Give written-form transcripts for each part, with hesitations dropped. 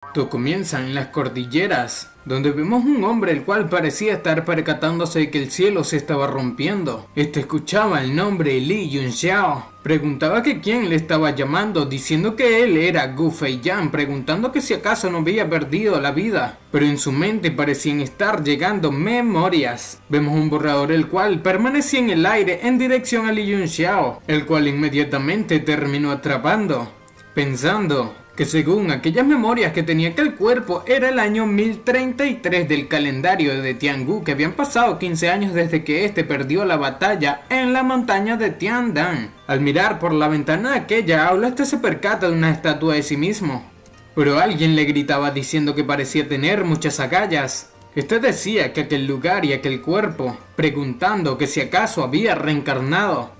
Todo comienza en las cordilleras, donde vemos un hombre el cual parecía estar percatándose de que el cielo se estaba rompiendo. Este escuchaba el nombre Li Yunxiao. Preguntaba que quién le estaba llamando, diciendo que él era Gu Feiyan, preguntando que si acaso no había perdido la vida. Pero en su mente parecían estar llegando memorias. Vemos un borrador el cual permanecía en el aire en dirección a Li Yunxiao, el cual inmediatamente terminó atrapando, pensando que según aquellas memorias que tenía que el cuerpo era el año 1033 del calendario de Tiangu, que habían pasado 15 años desde que este perdió la batalla en la montaña de Tiandan. Al mirar por la ventana de aquella aula, este se percata de una estatua de sí mismo, pero alguien le gritaba diciendo que parecía tener muchas agallas. Este decía que aquel lugar y aquel cuerpo, preguntando que si acaso había reencarnado.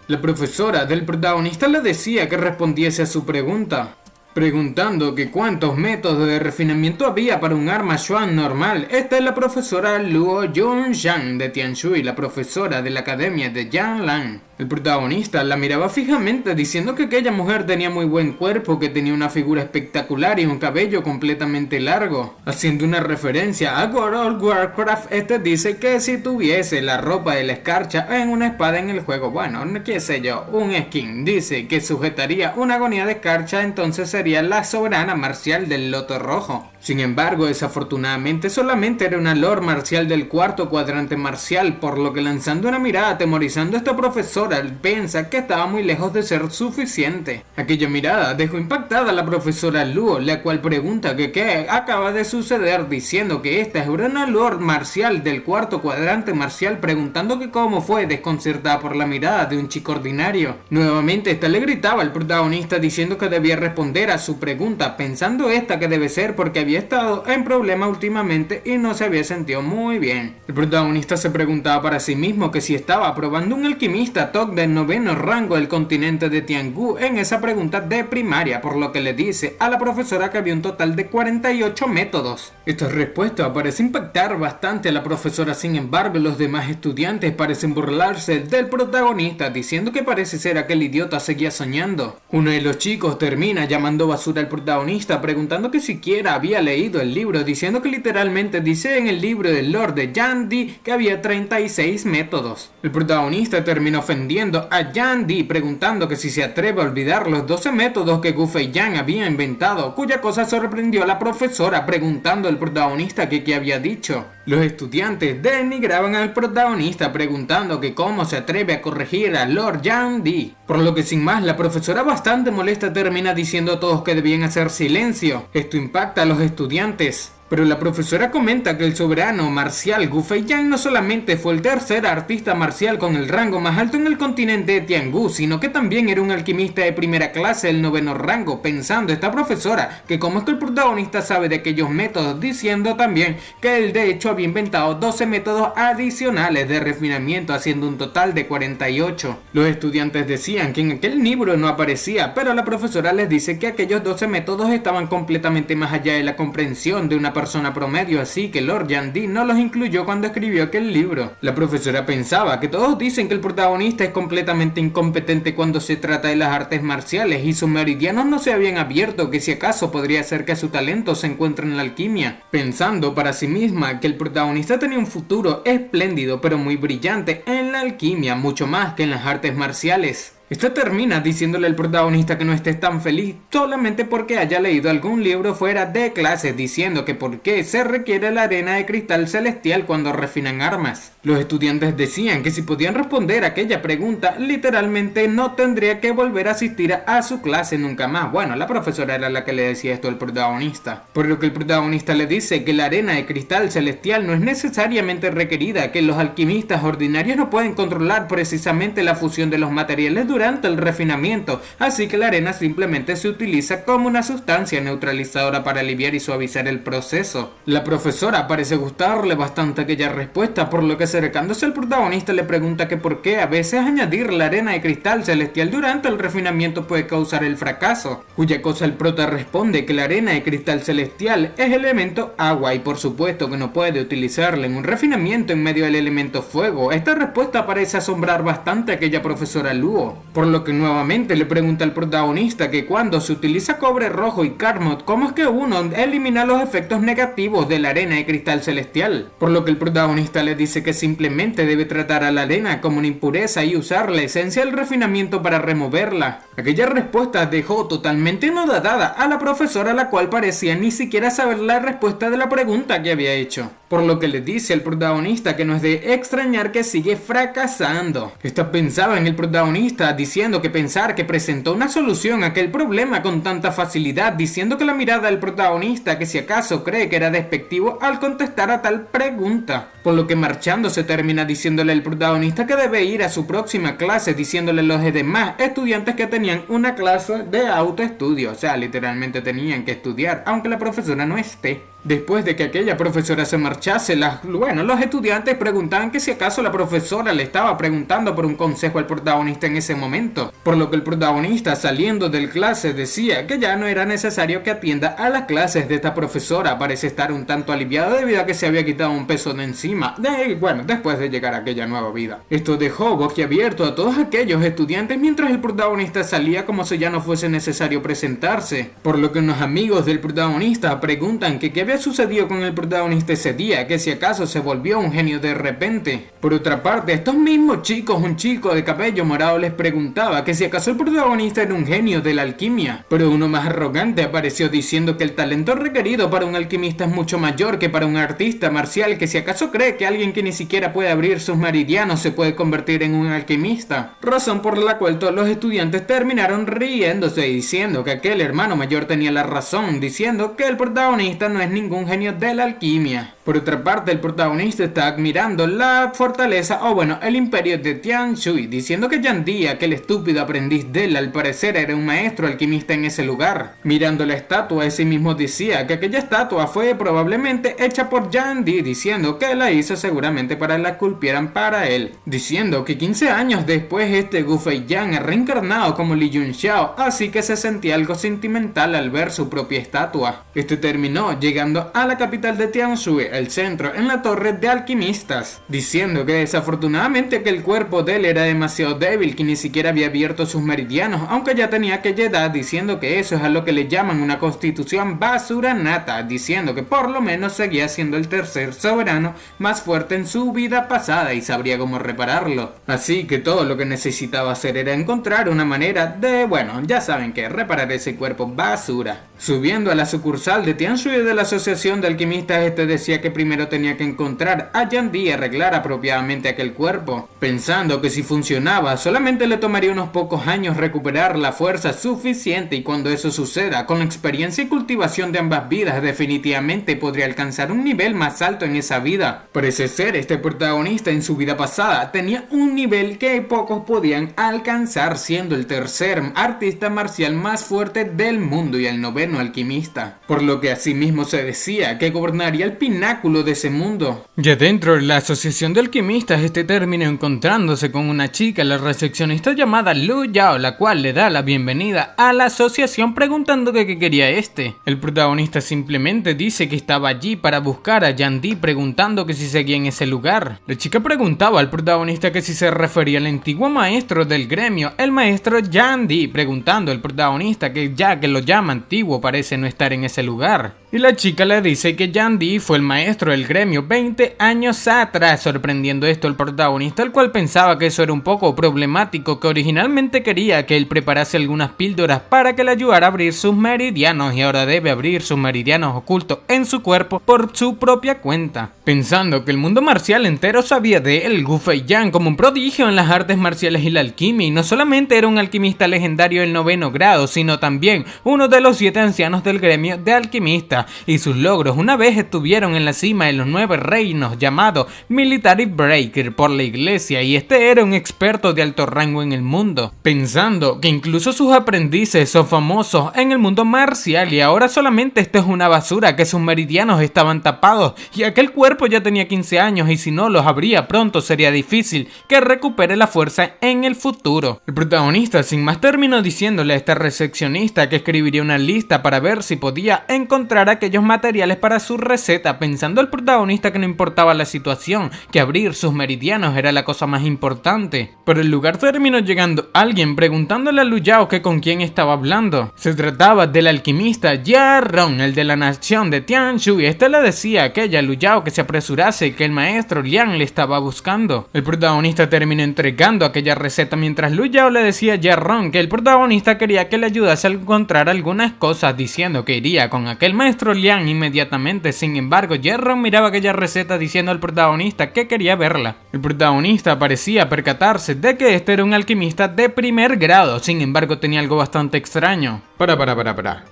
La profesora del protagonista le decía que respondiese a su pregunta, preguntando que cuántos métodos de refinamiento había para un arma Xuan normal. Esta es la profesora Luo Yunshan de Tianshui, la profesora de la academia de Yanlan. El protagonista la miraba fijamente diciendo que aquella mujer tenía muy buen cuerpo, que tenía una figura espectacular y un cabello completamente largo. Haciendo una referencia a World of Warcraft, este dice que si tuviese la ropa de la escarcha en una espada en el juego, bueno, qué sé yo, un skin, dice que sujetaría una agonía de escarcha, entonces sería la soberana marcial del loto rojo. Sin embargo, desafortunadamente solamente era una lord marcial del cuarto cuadrante marcial, por lo que lanzando una mirada atemorizando a esta profesora, piensa que estaba muy lejos de ser suficiente. Aquella mirada dejó impactada a la profesora Luo, la cual pregunta que qué acaba de suceder, diciendo que esta es una lord marcial del cuarto cuadrante marcial, preguntando que cómo fue, desconcertada por la mirada de un chico ordinario. Nuevamente esta le gritaba al protagonista diciendo que debía responder a su pregunta, pensando esta que debe ser porque había estado en problemas últimamente y no se había sentido muy bien. El protagonista se preguntaba para sí mismo que si estaba probando un alquimista TOC del 9º rango del continente de Tiangu en esa pregunta de primaria, por lo que le dice a la profesora que había un total de 48 métodos. Esta respuesta parece impactar bastante a la profesora, sin embargo los demás estudiantes parecen burlarse del protagonista, diciendo que parece ser aquel idiota seguía soñando. Uno de los chicos termina llamando basura al protagonista, preguntando que siquiera había leído el libro, diciendo que literalmente dice en el libro del Lord de Yan Di que había 36 métodos. El protagonista terminó ofendiendo a Yan Di, preguntando que si se atreve a olvidar los 12 métodos que Gu Feiyan había inventado, cuya cosa sorprendió a la profesora, preguntando al protagonista que qué había dicho. Los estudiantes denigraban al protagonista, preguntando que cómo se atreve a corregir a Lord Yan Di, por lo que sin más la profesora, bastante molesta, termina diciendo a todos que debían hacer silencio. Esto impacta a los estudiantes, pero la profesora comenta que el soberano marcial Gu Feiyan no solamente fue el tercer artista marcial con el rango más alto en el continente de Tiangu, sino que también era un alquimista de primera clase del 9º rango, pensando esta profesora que cómo es que el protagonista sabe de aquellos métodos, diciendo también que él de hecho había inventado 12 métodos adicionales de refinamiento, haciendo un total de 48. Los estudiantes decían que en aquel libro no aparecía, pero la profesora les dice que aquellos 12 métodos estaban completamente más allá de la comprensión de una persona promedio, así que Lord Yan Di no los incluyó cuando escribió aquel libro. La profesora pensaba que todos dicen que el protagonista es completamente incompetente cuando se trata de las artes marciales y sus meridianos no se habían abierto, que si acaso podría ser que su talento se encuentre en la alquimia, pensando para sí misma que el protagonista tenía un futuro espléndido pero muy brillante en la alquimia, mucho más que en las artes marciales. Este termina diciéndole al protagonista que no esté tan feliz solamente porque haya leído algún libro fuera de clase, diciendo que por qué se requiere la arena de cristal celestial cuando refinan armas. Los estudiantes decían que si podían responder a aquella pregunta, literalmente no tendría que volver a asistir a su clase nunca más. Bueno, la profesora era la que le decía esto al protagonista, por lo que el protagonista le dice que la arena de cristal celestial no es necesariamente requerida, que los alquimistas ordinarios no pueden controlar precisamente la fusión de los materiales durante el refinamiento, así que la arena simplemente se utiliza como una sustancia neutralizadora para aliviar y suavizar el proceso. La profesora parece gustarle bastante aquella respuesta, por lo que acercándose al protagonista le pregunta que por qué a veces añadir la arena de cristal celestial durante el refinamiento puede causar el fracaso, cuya cosa el prota responde que la arena de cristal celestial es el elemento agua y por supuesto que no puede utilizarla en un refinamiento en medio del elemento fuego. Esta respuesta parece asombrar bastante a aquella profesora Luo. por lo que nuevamente le pregunta al protagonista que cuando se utiliza cobre rojo y Carmot, ¿cómo es que uno elimina los efectos negativos de la arena de cristal celestial? Por lo que el protagonista le dice que simplemente debe tratar a la arena como una impureza y usar la esencia del refinamiento para removerla. Aquella respuesta dejó totalmente anodadada a la profesora, la cual parecía ni siquiera saber la respuesta de la pregunta que había hecho. Por lo que le dice al protagonista que no es de extrañar que sigue fracasando. Esta pensaba en el protagonista diciendo que pensar que presentó una solución a aquel problema con tanta facilidad, diciendo que la mirada del protagonista que si acaso cree que era despectivo al contestar a tal pregunta. Por lo que marchándose termina diciéndole al protagonista que debe ir a su próxima clase, diciéndole a los demás estudiantes que tenían una clase de autoestudio, o sea, literalmente tenían que estudiar, aunque la profesora no esté. Después de que aquella profesora se marchase, los estudiantes preguntaban que si acaso la profesora le estaba preguntando por un consejo al protagonista en ese momento, por lo que el protagonista saliendo del clase decía que ya no era necesario que atienda a las clases de esta profesora. Parece estar un tanto aliviado debido a que se había quitado un peso de encima, después de llegar a aquella nueva vida. Esto dejó boquiabierto a todos aquellos estudiantes mientras el protagonista salía como si ya no fuese necesario presentarse, por lo que unos amigos del protagonista preguntan que qué había sucedido con el protagonista ese día, que si acaso se volvió un genio de repente. Por otra parte, estos mismos chicos, un chico de cabello morado les preguntaba que si acaso el protagonista era un genio de la alquimia, pero uno más arrogante apareció diciendo que el talento requerido para un alquimista es mucho mayor que para un artista marcial, que si acaso cree que alguien que ni siquiera puede abrir sus meridianos se puede convertir en un alquimista, razón por la cual todos los estudiantes terminaron riéndose y diciendo que aquel hermano mayor tenía la razón, diciendo que el protagonista no es ningún genio de la alquimia. Por otra parte, el protagonista está admirando la fortaleza, el imperio de Tian Shui, diciendo que Yan Di, aquel estúpido aprendiz de él, al parecer era un maestro alquimista en ese lugar. Mirando la estatua, ese mismo decía que aquella estatua fue probablemente hecha por Yan Di, diciendo que la hizo seguramente para la esculpieran para él, diciendo que 15 años después este Gu Feiyan ha reencarnado como Li Yunxiao, así que se sentía algo sentimental al ver su propia estatua. Este terminó llegando a la capital de Tian Shui, el centro, en la torre de alquimistas, diciendo que desafortunadamente que el cuerpo de él era demasiado débil, que ni siquiera había abierto sus meridianos, aunque ya tenía aquella edad, diciendo que eso es a lo que le llaman una constitución basura nata, diciendo que por lo menos seguía siendo el tercer soberano más fuerte en su vida pasada y sabría cómo repararlo. Así que todo lo que necesitaba hacer era encontrar una manera de, ya saben que reparar ese cuerpo basura. Subiendo a la sucursal de Tian Shui de la asociación de alquimistas, este decía que primero tenía que encontrar a Yan Di y arreglar apropiadamente aquel cuerpo, pensando que si funcionaba solamente le tomaría unos pocos años recuperar la fuerza suficiente, y cuando eso suceda, con la experiencia y cultivación de ambas vidas, definitivamente podría alcanzar un nivel más alto en esa vida. Parece ser este protagonista en su vida pasada tenía un nivel que pocos podían alcanzar, siendo el tercer artista marcial más fuerte del mundo y el noveno alquimista, por lo que asimismo se decía que gobernaría el pináculo de ese mundo. Ya dentro de la asociación de alquimistas, este terminó encontrándose con una chica, la recepcionista llamada Lu Yao, la cual le da la bienvenida a la asociación preguntando que qué quería este. El protagonista simplemente dice que estaba allí para buscar a Yan Di, preguntando que si seguía en ese lugar. La chica preguntaba al protagonista que si se refería al antiguo maestro del gremio, el maestro Yan Di, preguntando al protagonista que ya que lo llama antiguo parece no estar en ese lugar. Y la chica le dice que Yan Di fue el maestro del gremio 20 años atrás, sorprendiendo esto al protagonista, el cual pensaba que eso era un poco problemático, que originalmente quería que él preparase algunas píldoras para que le ayudara a abrir sus meridianos, y ahora debe abrir sus meridianos ocultos en su cuerpo por su propia cuenta. Pensando que el mundo marcial entero sabía de él, Gu Feiyan, como un prodigio en las artes marciales y la alquimia, y no solamente era un alquimista legendario del 9º grado, sino también uno de los 7 ancianos del gremio de alquimistas, y sus logros una vez estuvieron en la cima de los 9 reinos llamado Military Breaker por la iglesia, y este era un experto de alto rango en el mundo, pensando que incluso sus aprendices son famosos en el mundo marcial, y ahora solamente esto es una basura, que sus meridianos estaban tapados y aquel cuerpo ya tenía 15 años, y si no los abría pronto sería difícil que recupere la fuerza en el futuro. El protagonista sin más terminó diciéndole a esta recepcionista que escribiría una lista para ver si podía encontrar a aquellos materiales para su receta, pensando el protagonista que no importaba la situación, que abrir sus meridianos era la cosa más importante. Pero el lugar terminó llegando alguien preguntándole a Lu Yao que con quién estaba hablando. Se trataba del alquimista Ye-Ron, el de la nación de Tianshu, y este le decía a aquella Lu Yao que se apresurase y que el maestro Liang le estaba buscando. El protagonista terminó entregando aquella receta mientras Lu Yao le decía a Ye-Ron que el protagonista quería que le ayudase a encontrar algunas cosas, diciendo que iría con aquel maestro Liang inmediatamente. Sin embargo, Ye-Ron miraba aquella receta diciendo al protagonista que quería verla. El protagonista parecía percatarse de que este era un alquimista de primer grado, sin embargo tenía algo bastante extraño. Para.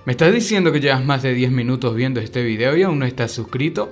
¿Me estás diciendo que llevas más de 10 minutos viendo este video y aún no estás suscrito?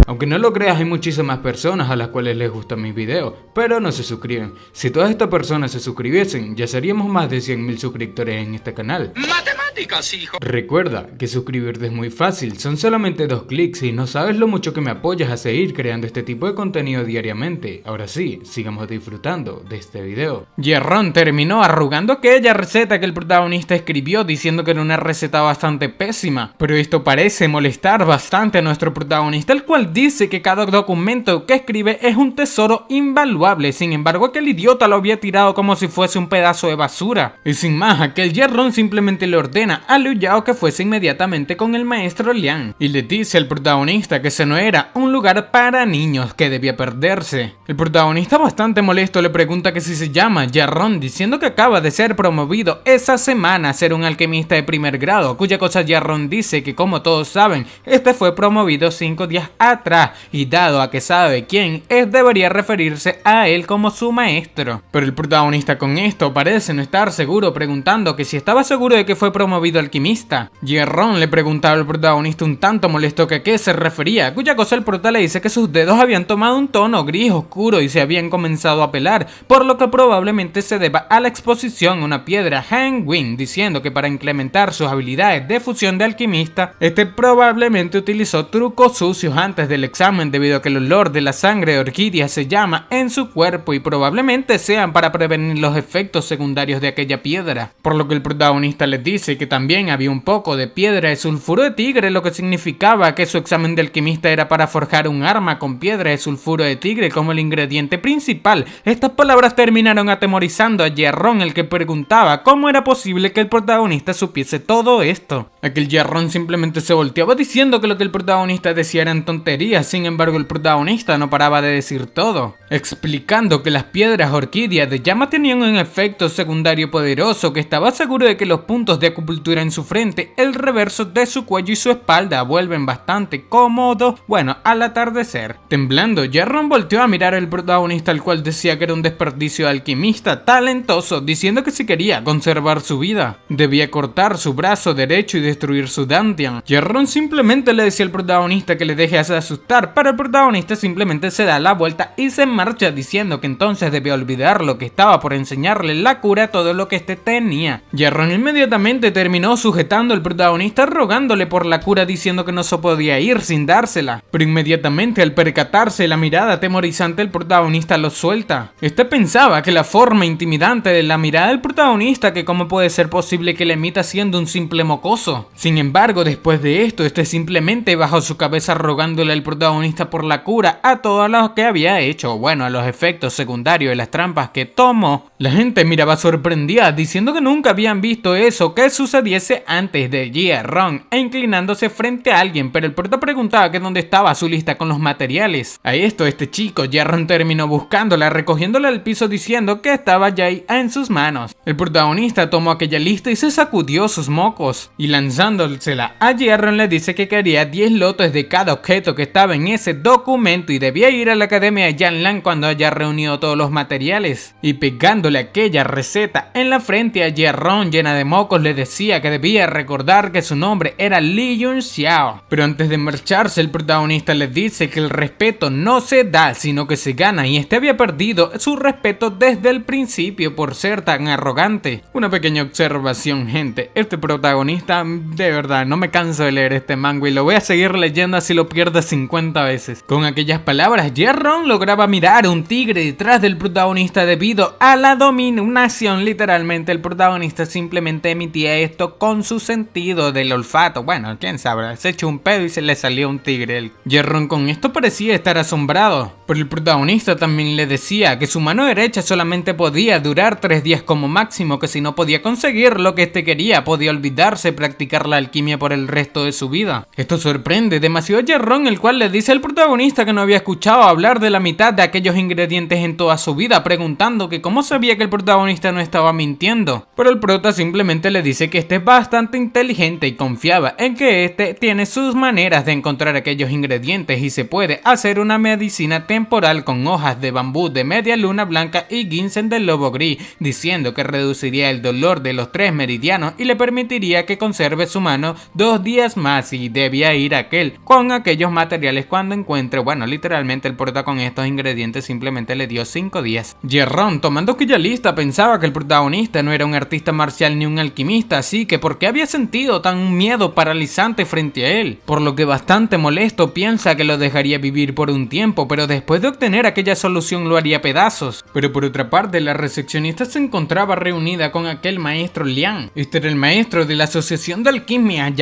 Aunque no lo creas, hay muchísimas personas a las cuales les gustan mis videos, pero no se suscriben. Si todas estas personas se suscribiesen, ya seríamos más de 100.000 suscriptores en este canal. ¡Matemáticas, hijo! Recuerda que suscribirte es muy fácil, son solamente 2 clics y no sabes lo mucho que me apoyas a seguir creando este tipo de contenido diariamente. Ahora sí, sigamos disfrutando de este video. Ye-Ron terminó arrugando aquella receta que el protagonista escribió diciendo que era una receta bastante pésima, pero esto parece molestar bastante a nuestro protagonista, el cual dice que cada documento que escribe es un tesoro invaluable. Sin embargo, aquel idiota lo había tirado como si fuese un pedazo de basura. Y sin más, aquel Ye-Ron simplemente le ordena a Lu Yao que fuese inmediatamente con el maestro Liang y le dice al protagonista que ese no era un lugar para niños, que debía perderse. El protagonista, bastante molesto, le pregunta que si se llama Ye-Ron, diciendo que acaba de ser promovido esa semana a ser un alquimista de primer grado, cuya cosa Ye-Ron dice que, como todos saben, este fue promovido 5 días atrás, y dado a que sabe quién es, debería referirse a él como su maestro. Pero el protagonista con esto parece no estar seguro, preguntando que si estaba seguro de que fue promovido alquimista. Ye-Ron le preguntaba al protagonista un tanto molesto que a qué se refería, cuya cosa el prota le dice que sus dedos habían tomado un tono gris oscuro y se habían comenzado a pelar, por lo que probablemente se deba a la exposición a una piedra Hangwing, diciendo que para incrementar sus habilidades de fusión de alquimista, este probablemente utilizó trucos sucios antes del examen, debido a que el olor de la sangre de orquídea se llama en su cuerpo y probablemente sean para prevenir los efectos secundarios de aquella piedra. Por lo que el protagonista les dice que también había un poco de piedra de sulfuro de tigre, lo que significaba que su examen de alquimista era para forjar un arma con piedra de sulfuro de tigre como el ingrediente principal. Estas palabras terminaron atemorizando a Ye-Ron, el que preguntaba cómo era posible que el protagonista supiese todo esto. Aquel Ye-Ron simplemente se volteaba diciendo que lo que el protagonista decía eran tonterías. Sin embargo, el protagonista no paraba de decir todo, explicando que las piedras orquídeas de llama tenían un efecto secundario poderoso, que estaba seguro de que los puntos de acupuntura en su frente, el reverso de su cuello y su espalda vuelven bastante cómodos, bueno, al atardecer. Temblando, Ye-Ron volteó a mirar al protagonista, el cual decía que era un desperdicio de alquimista talentoso, diciendo que si quería conservar su vida, debía cortar su brazo derecho y destruir su Dantian. Ye-Ron simplemente le decía al protagonista que le deje de asustar, pero el protagonista simplemente se da la vuelta y se marcha, diciendo que entonces debía olvidar lo que estaba por enseñarle la cura a todo lo que este tenía. Ye-Ron inmediatamente terminó sujetando al protagonista, rogándole por la cura, diciendo que no se podía ir sin dársela, pero inmediatamente al percatarse la mirada atemorizante, el protagonista lo suelta. Este pensaba que la forma intimidante de la mirada del protagonista, que cómo puede ser posible que le emita siendo un simple mocoso. Sin embargo, después de esto, este simplemente bajó su cabeza rogándole al protagonista por la cura a todo lo que había hecho, bueno, a los efectos secundarios de las trampas que tomó. La gente miraba sorprendida, diciendo que nunca habían visto eso que sucediese antes de Ye-Ron, e inclinándose frente a alguien, pero el prota preguntaba que dónde estaba su lista con los materiales. A esto, este chico, Ye-Ron, terminó buscándola, recogiéndola al piso, diciendo que estaba ya en sus manos. El protagonista tomó aquella lista y se sacudió sus mocos, y lanzándosela a Ye-Ron le dice que quería 10 lotes de cada objeto que estaba en ese documento y debía ir a la academia de Yanlan cuando haya reunido todos los materiales. Y pegándole aquella receta en la frente a Ye-Ron llena de mocos, le decía que debía recordar que su nombre era Li Yunxiao. Pero antes de marcharse, el protagonista le dice que el respeto no se da, sino que se gana, y este había perdido su respeto desde el principio por ser tan arrogante. Una pequeña observación, gente, este protagonista, de verdad, no me canso de leer este manga y lo voy a seguir leyendo así lo pierda 50 veces. Con aquellas palabras, Jerron lograba mirar un tigre detrás del protagonista debido a la dominación. Literalmente el protagonista simplemente emitía esto con su sentido del olfato. Bueno, quién sabe, se echó un pedo y se le salió un tigre. Jerron con esto parecía estar asombrado, pero el protagonista también le decía que su mano derecha solamente podía durar 3 días como máximo, que si no podía conseguir lo que este quería, podía olvidarse de practicar la alquimia por el resto de su vida. Esto sorprende demasiado a Jerron, el cual le dice al protagonista que no había escuchado hablar de la mitad de aquellos ingredientes en toda su vida, preguntando que cómo sabía que el protagonista no estaba mintiendo. Pero el prota simplemente le dice que este es bastante inteligente y confiaba en que este tiene sus maneras de encontrar aquellos ingredientes y se puede hacer una medicina temporal con hojas de bambú de media luna blanca y ginseng del lobo gris, diciendo que reduciría el dolor de los 3 meridianos y le permitiría que conserve su mano 2 días más, y debía ir aquel con aquellos materiales cuando encuentre. Bueno, literalmente el prota con estos ingredientes simplemente le dio 5 días. Jerron, tomando aquella lista, pensaba que el protagonista no era un artista marcial ni un alquimista, así que ¿por qué había sentido tan miedo paralizante frente a él? Por lo que bastante molesto piensa que lo dejaría vivir por un tiempo, pero después de obtener aquella solución lo haría pedazos. Pero por otra parte, la recepcionista se encontraba reunida con aquel maestro Liang. Este era el maestro de la asociación de alquimia,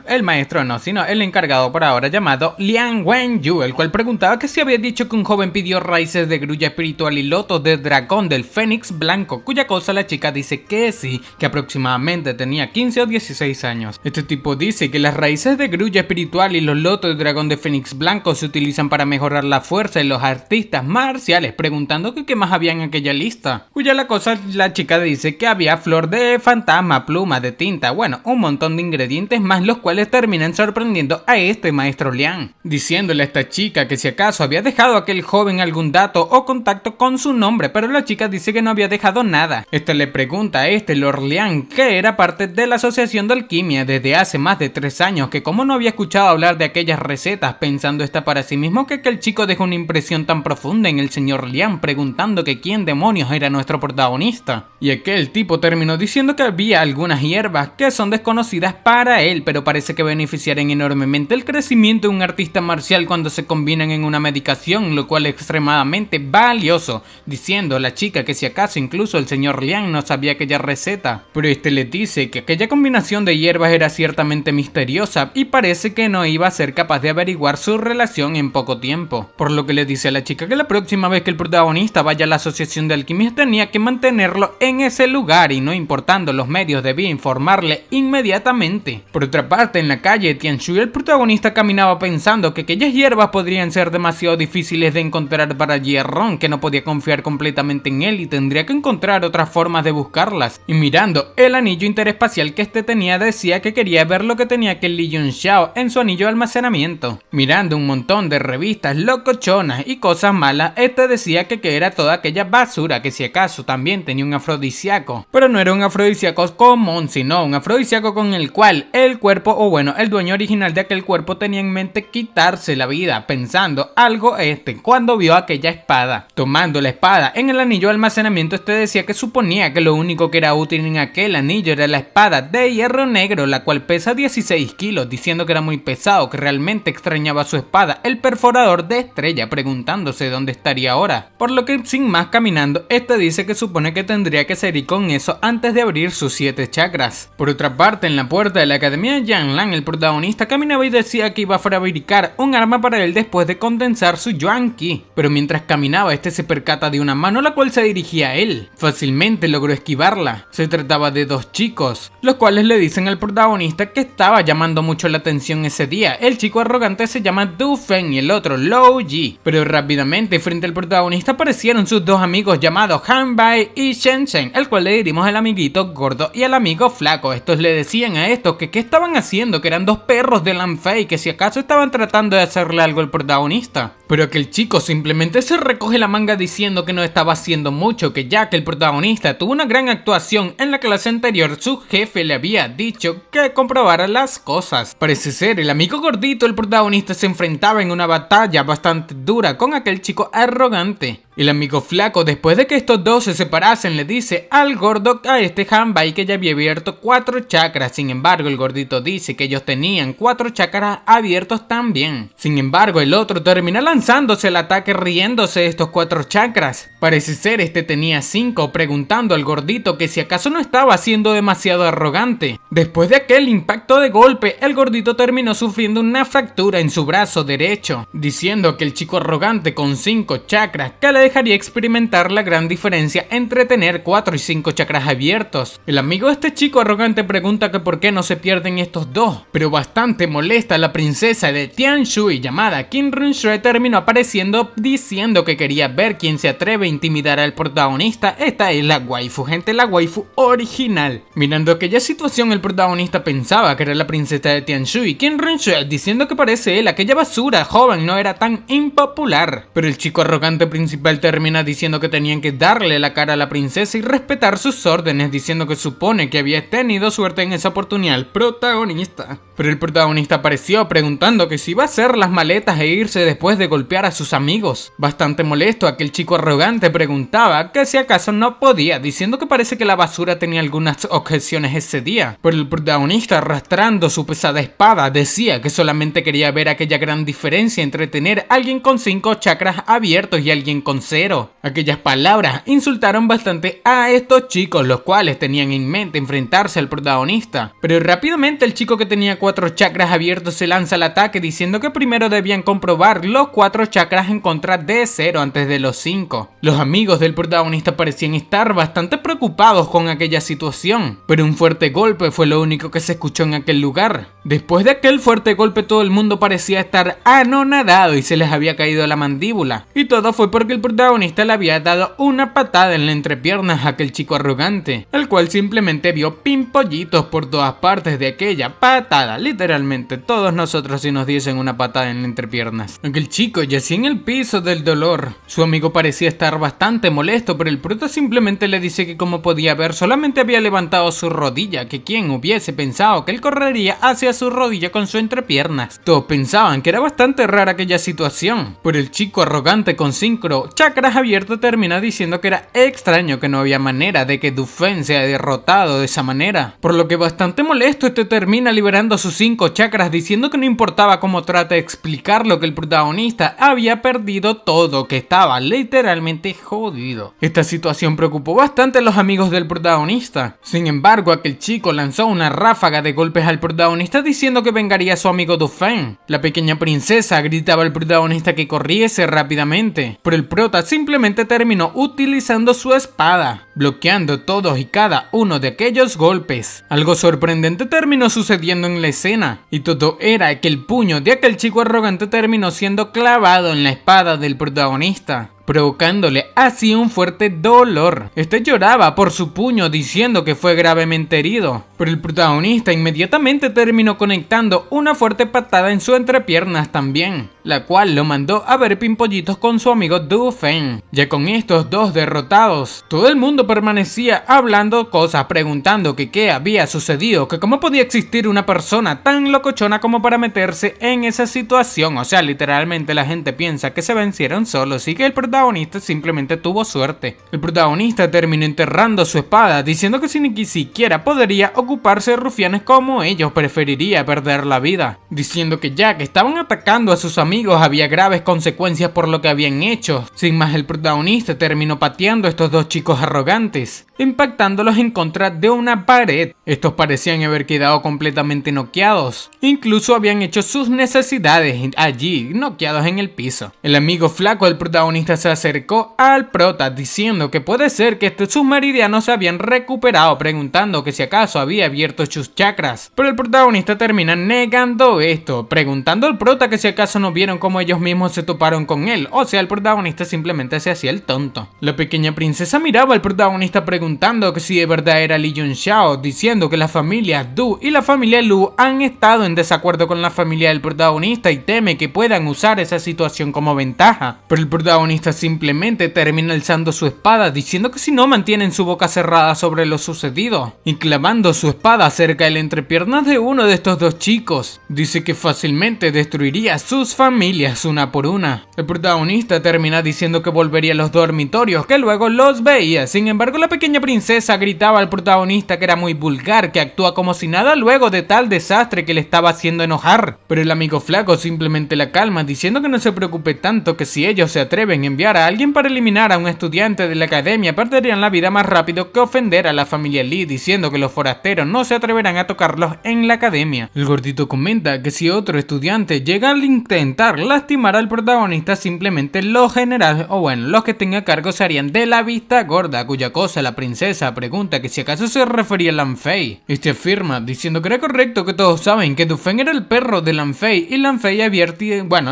el maestro no, sino el encargado por ahora, llamado Liang Wenyu, el cual preguntaba que si había dicho que un joven pidió raíces de grulla espiritual y lotos de dragón del fénix blanco, cuya cosa la chica dice que sí, que aproximadamente tenía 15 o 16 años. Este tipo dice que las raíces de grulla espiritual y los lotos de dragón de fénix blanco se utilizan para mejorar la fuerza de los artistas marciales, preguntando que qué más había en aquella lista, cuya la chica dice que había flor de fantasma, pluma de tinta, un montón de ingredientes más, los cuales terminan sorprendiendo a este maestro Liang, diciéndole a esta chica que si acaso había dejado a aquel joven algún dato o contacto con su nombre, pero la chica dice que no había dejado nada. Esta le pregunta a Lord Liang, que era parte de la asociación de alquimia desde hace más de 3 años, que como no había escuchado hablar de aquellas recetas, pensando esta para sí mismo que aquel chico dejó una impresión tan profunda en el señor Liang, preguntando que quién demonios era nuestro protagonista. Y aquel tipo terminó diciendo que había algunas hierbas que son desconocidas para él, pero parece que beneficiarían enormemente el crecimiento de un artista marcial cuando se combinan en una medicación, lo cual es extremadamente valioso, diciendo a la chica que si acaso incluso el señor Liang no sabía aquella receta, pero este le dice que aquella combinación de hierbas era ciertamente misteriosa y parece que no iba a ser capaz de averiguar su relación en poco tiempo, por lo que le dice a la chica que la próxima vez que el protagonista vaya a la asociación de alquimistas tenía que mantenerlo en ese lugar y no importando los medios debía informarle inmediatamente. Por otra parte, en la calle Tianshui el protagonista caminaba pensando que aquellas hierbas podrían ser demasiado difíciles de encontrar para Jerron, que no podía confiar completamente en él y tendría que encontrar otras formas de buscarlas, y mirando el anillo interespacial que este tenía decía que quería ver lo que tenía aquel Li Yunxiao en su anillo de almacenamiento. Mirando un montón de revistas locochonas y cosas malas, este decía que era toda aquella basura, que si acaso también tenía un afrodisíaco, pero no era un afrodisíaco común, sino un afrodisíaco con el cual el cuerpo, el dueño original de aquel cuerpo tenía en mente quitarse la vida, pensando algo cuando vio aquella espada. Tomando la espada en el anillo de almacenamiento, decía que suponía que lo único que era útil en aquel anillo era la espada de hierro negro, la cual pesa 16 kilos, diciendo que era muy pesado, que realmente extrañaba su espada, el perforador de estrella, preguntándose dónde estaría ahora. Por lo que sin más caminando, dice que supone que tendría que seguir con eso antes de abrir sus 7 chakras. Por otra parte, en la puerta de la academia de Yanlan, el protagonista caminaba y decía que iba a fabricar un arma para él después de condensar su Yuan Qi, pero mientras caminaba se percata de una mano la cual se dirigía a él. Fácilmente logró esquivarla. Se trataba de 2 chicos, los cuales le dicen al protagonista que estaba llamando mucho la atención ese día. El chico arrogante se llama Du Feng y el otro Lou Ji, pero rápidamente frente al protagonista aparecieron sus 2 amigos llamados Han Bai y Shen Shen, el cual le dirimos al amiguito gordo y al amigo flaco. Estos le decían a estos que qué estaban haciendo, que eran 2 perros de Lan Fei, que si acaso estaban tratando de hacerle algo al protagonista. pero aquel chico simplemente se recoge la manga diciendo que no estaba haciendo mucho, que ya que el protagonista tuvo una gran actuación en la clase anterior, su jefe le había dicho que comprobara las cosas. Parece ser el amigo gordito, el protagonista, se enfrentaba en una batalla bastante dura con aquel chico arrogante. El amigo flaco, después de que estos dos se separasen, le dice al gordo a este Hanbei que ya había abierto 4 chakras. Sin embargo, el gordito dice que ellos tenían 4 chakras abiertos también. Sin embargo, el otro termina lanzándose el ataque riéndose de estos 4 chakras. Parece ser este tenía 5, preguntando al gordito que si acaso no estaba siendo demasiado arrogante. Después de aquel impacto de golpe, el gordito terminó sufriendo una fractura en su brazo derecho, diciendo que el chico arrogante con 5 chakras que le dejaría experimentar la gran diferencia entre tener 4 y 5 chakras abiertos. El amigo de este chico arrogante pregunta que por qué no se pierden estos dos, pero bastante molesta, la princesa de Tianshui llamada Qin Runxue terminó apareciendo diciendo que quería ver quién se atreve a intimidar al protagonista. Esta es la waifu, gente, la waifu original. Mirando aquella situación, el protagonista pensaba que era la princesa de Tianshui, Qin Runxue, diciendo que parece él, aquella basura joven no era tan impopular, pero el chico arrogante principal termina diciendo que tenían que darle la cara a la princesa y respetar sus órdenes, diciendo que supone que había tenido suerte en esa oportunidad el protagonista. Pero el protagonista apareció preguntando que si iba a hacer las maletas e irse después de golpear a sus amigos. Bastante molesto, aquel chico arrogante preguntaba que si acaso no podía, diciendo que parece que la basura tenía algunas objeciones ese día. Pero el protagonista, arrastrando su pesada espada, decía que solamente quería ver aquella gran diferencia entre tener a alguien con 5 chakras abiertos y alguien con 0. Aquellas palabras insultaron bastante a estos chicos, los cuales tenían en mente enfrentarse al protagonista. Pero rápidamente el chico que tenía 4 chakras abiertos se lanza al ataque, diciendo que primero debían comprobar los 4 chakras en contra de 0 antes de los 5. Los amigos del protagonista parecían estar bastante preocupados con aquella situación, pero un fuerte golpe fue lo único que se escuchó en aquel lugar. Después de aquel fuerte golpe, todo el mundo parecía estar anonadado y se les había caído la mandíbula, y todo fue porque el protagonista le había dado una patada en la entrepierna a aquel chico arrogante, el cual simplemente vio pimpollitos por todas partes de aquella patada. Literalmente todos nosotros si nos diesen una patada en la entrepiernas. Aquel chico yacía en el piso del dolor. Su amigo parecía estar bastante molesto, pero el prota simplemente le dice que como podía ver solamente había levantado su rodilla, que quien hubiese pensado que él correría hacia su rodilla con su entrepiernas. Todos pensaban que era bastante rara aquella situación, pero el chico arrogante con 5 chakras abiertos termina diciendo que era extraño, que no había manera de que Du Fen sea derrotado de esa manera, por lo que bastante molesto este termina liberando sus 5 chakras, diciendo que no importaba cómo trate de explicarlo, que el protagonista había perdido todo, que estaba literalmente jodido. Esta situación preocupó bastante a los amigos del protagonista. Sin embargo, aquel chico lanzó una ráfaga de golpes al protagonista diciendo que vengaría a su amigo Du Fen. La pequeña princesa gritaba al protagonista que corriese rápidamente, pero el prota simplemente terminó utilizando su espada, bloqueando todos y cada uno de aquellos golpes. Algo sorprendente terminó sucediendo en la escena, y todo era que el puño de aquel chico arrogante terminó siendo clavado en la espada del protagonista, provocándole así un fuerte dolor. Este lloraba por su puño diciendo que fue gravemente herido, pero el protagonista inmediatamente terminó conectando una fuerte patada en su entrepiernas también, la cual lo mandó a ver pimpollitos con su amigo Du Fen. Ya con estos dos derrotados, todo el mundo permanecía hablando cosas, preguntando que qué había sucedido, que cómo podía existir una persona tan locochona como para meterse en esa situación. O sea, literalmente la gente piensa que se vencieron solos y que el protagonista simplemente tuvo suerte. El protagonista terminó enterrando su espada, diciendo que si ni siquiera podría ocuparse de rufianes como ellos, preferiría perder la vida, diciendo que ya que estaban atacando a sus amigos había graves consecuencias por lo que habían hecho. Sin más, el protagonista terminó pateando a estos dos chicos arrogantes, impactándolos en contra de una pared. Estos parecían haber quedado completamente noqueados, incluso habían hecho sus necesidades allí, noqueados en el piso. El amigo flaco del protagonista se acercó al prota diciendo que puede ser que sus meridianos se habían recuperado, preguntando que si acaso había abierto sus chakras. Pero el protagonista termina negando esto, preguntando al prota que si acaso no vieron cómo ellos mismos se toparon con él. O sea, el protagonista simplemente se hacía el tonto. La pequeña princesa miraba al protagonista preguntando que si de verdad era Li Yunxiao, diciendo que la familia Du y la familia Lu han estado en desacuerdo con la familia del protagonista y teme que puedan usar esa situación como ventaja. Pero el protagonista simplemente termina alzando su espada diciendo que si no mantienen su boca cerrada sobre lo sucedido y clavando su espada cerca de la entrepierna de uno de estos dos chicos, dice que fácilmente destruiría sus familias una por una. El protagonista termina diciendo que volvería a los dormitorios, que luego los veía. Sin embargo, la pequeña princesa gritaba al protagonista que era muy vulgar, que actúa como si nada luego de tal desastre que le estaba haciendo enojar. Pero el amigo flaco simplemente la calma diciendo que no se preocupe tanto, que si ellos se atreven a enviar a alguien para eliminar a un estudiante de la academia perderían la vida más rápido que ofender a la familia Lee, diciendo que los forasteros no se atreverán a tocarlos en la academia. El gordito comenta que si otro estudiante llega a intentar lastimar al protagonista, simplemente los generales o bueno, los que tenga cargo se harían de la vista gorda, cuya cosa la princesa pregunta que si acaso se refería a Lan Fei. Este afirma diciendo que era correcto, que todos saben que Du Feng era el perro de Lan Fei y Lan Fei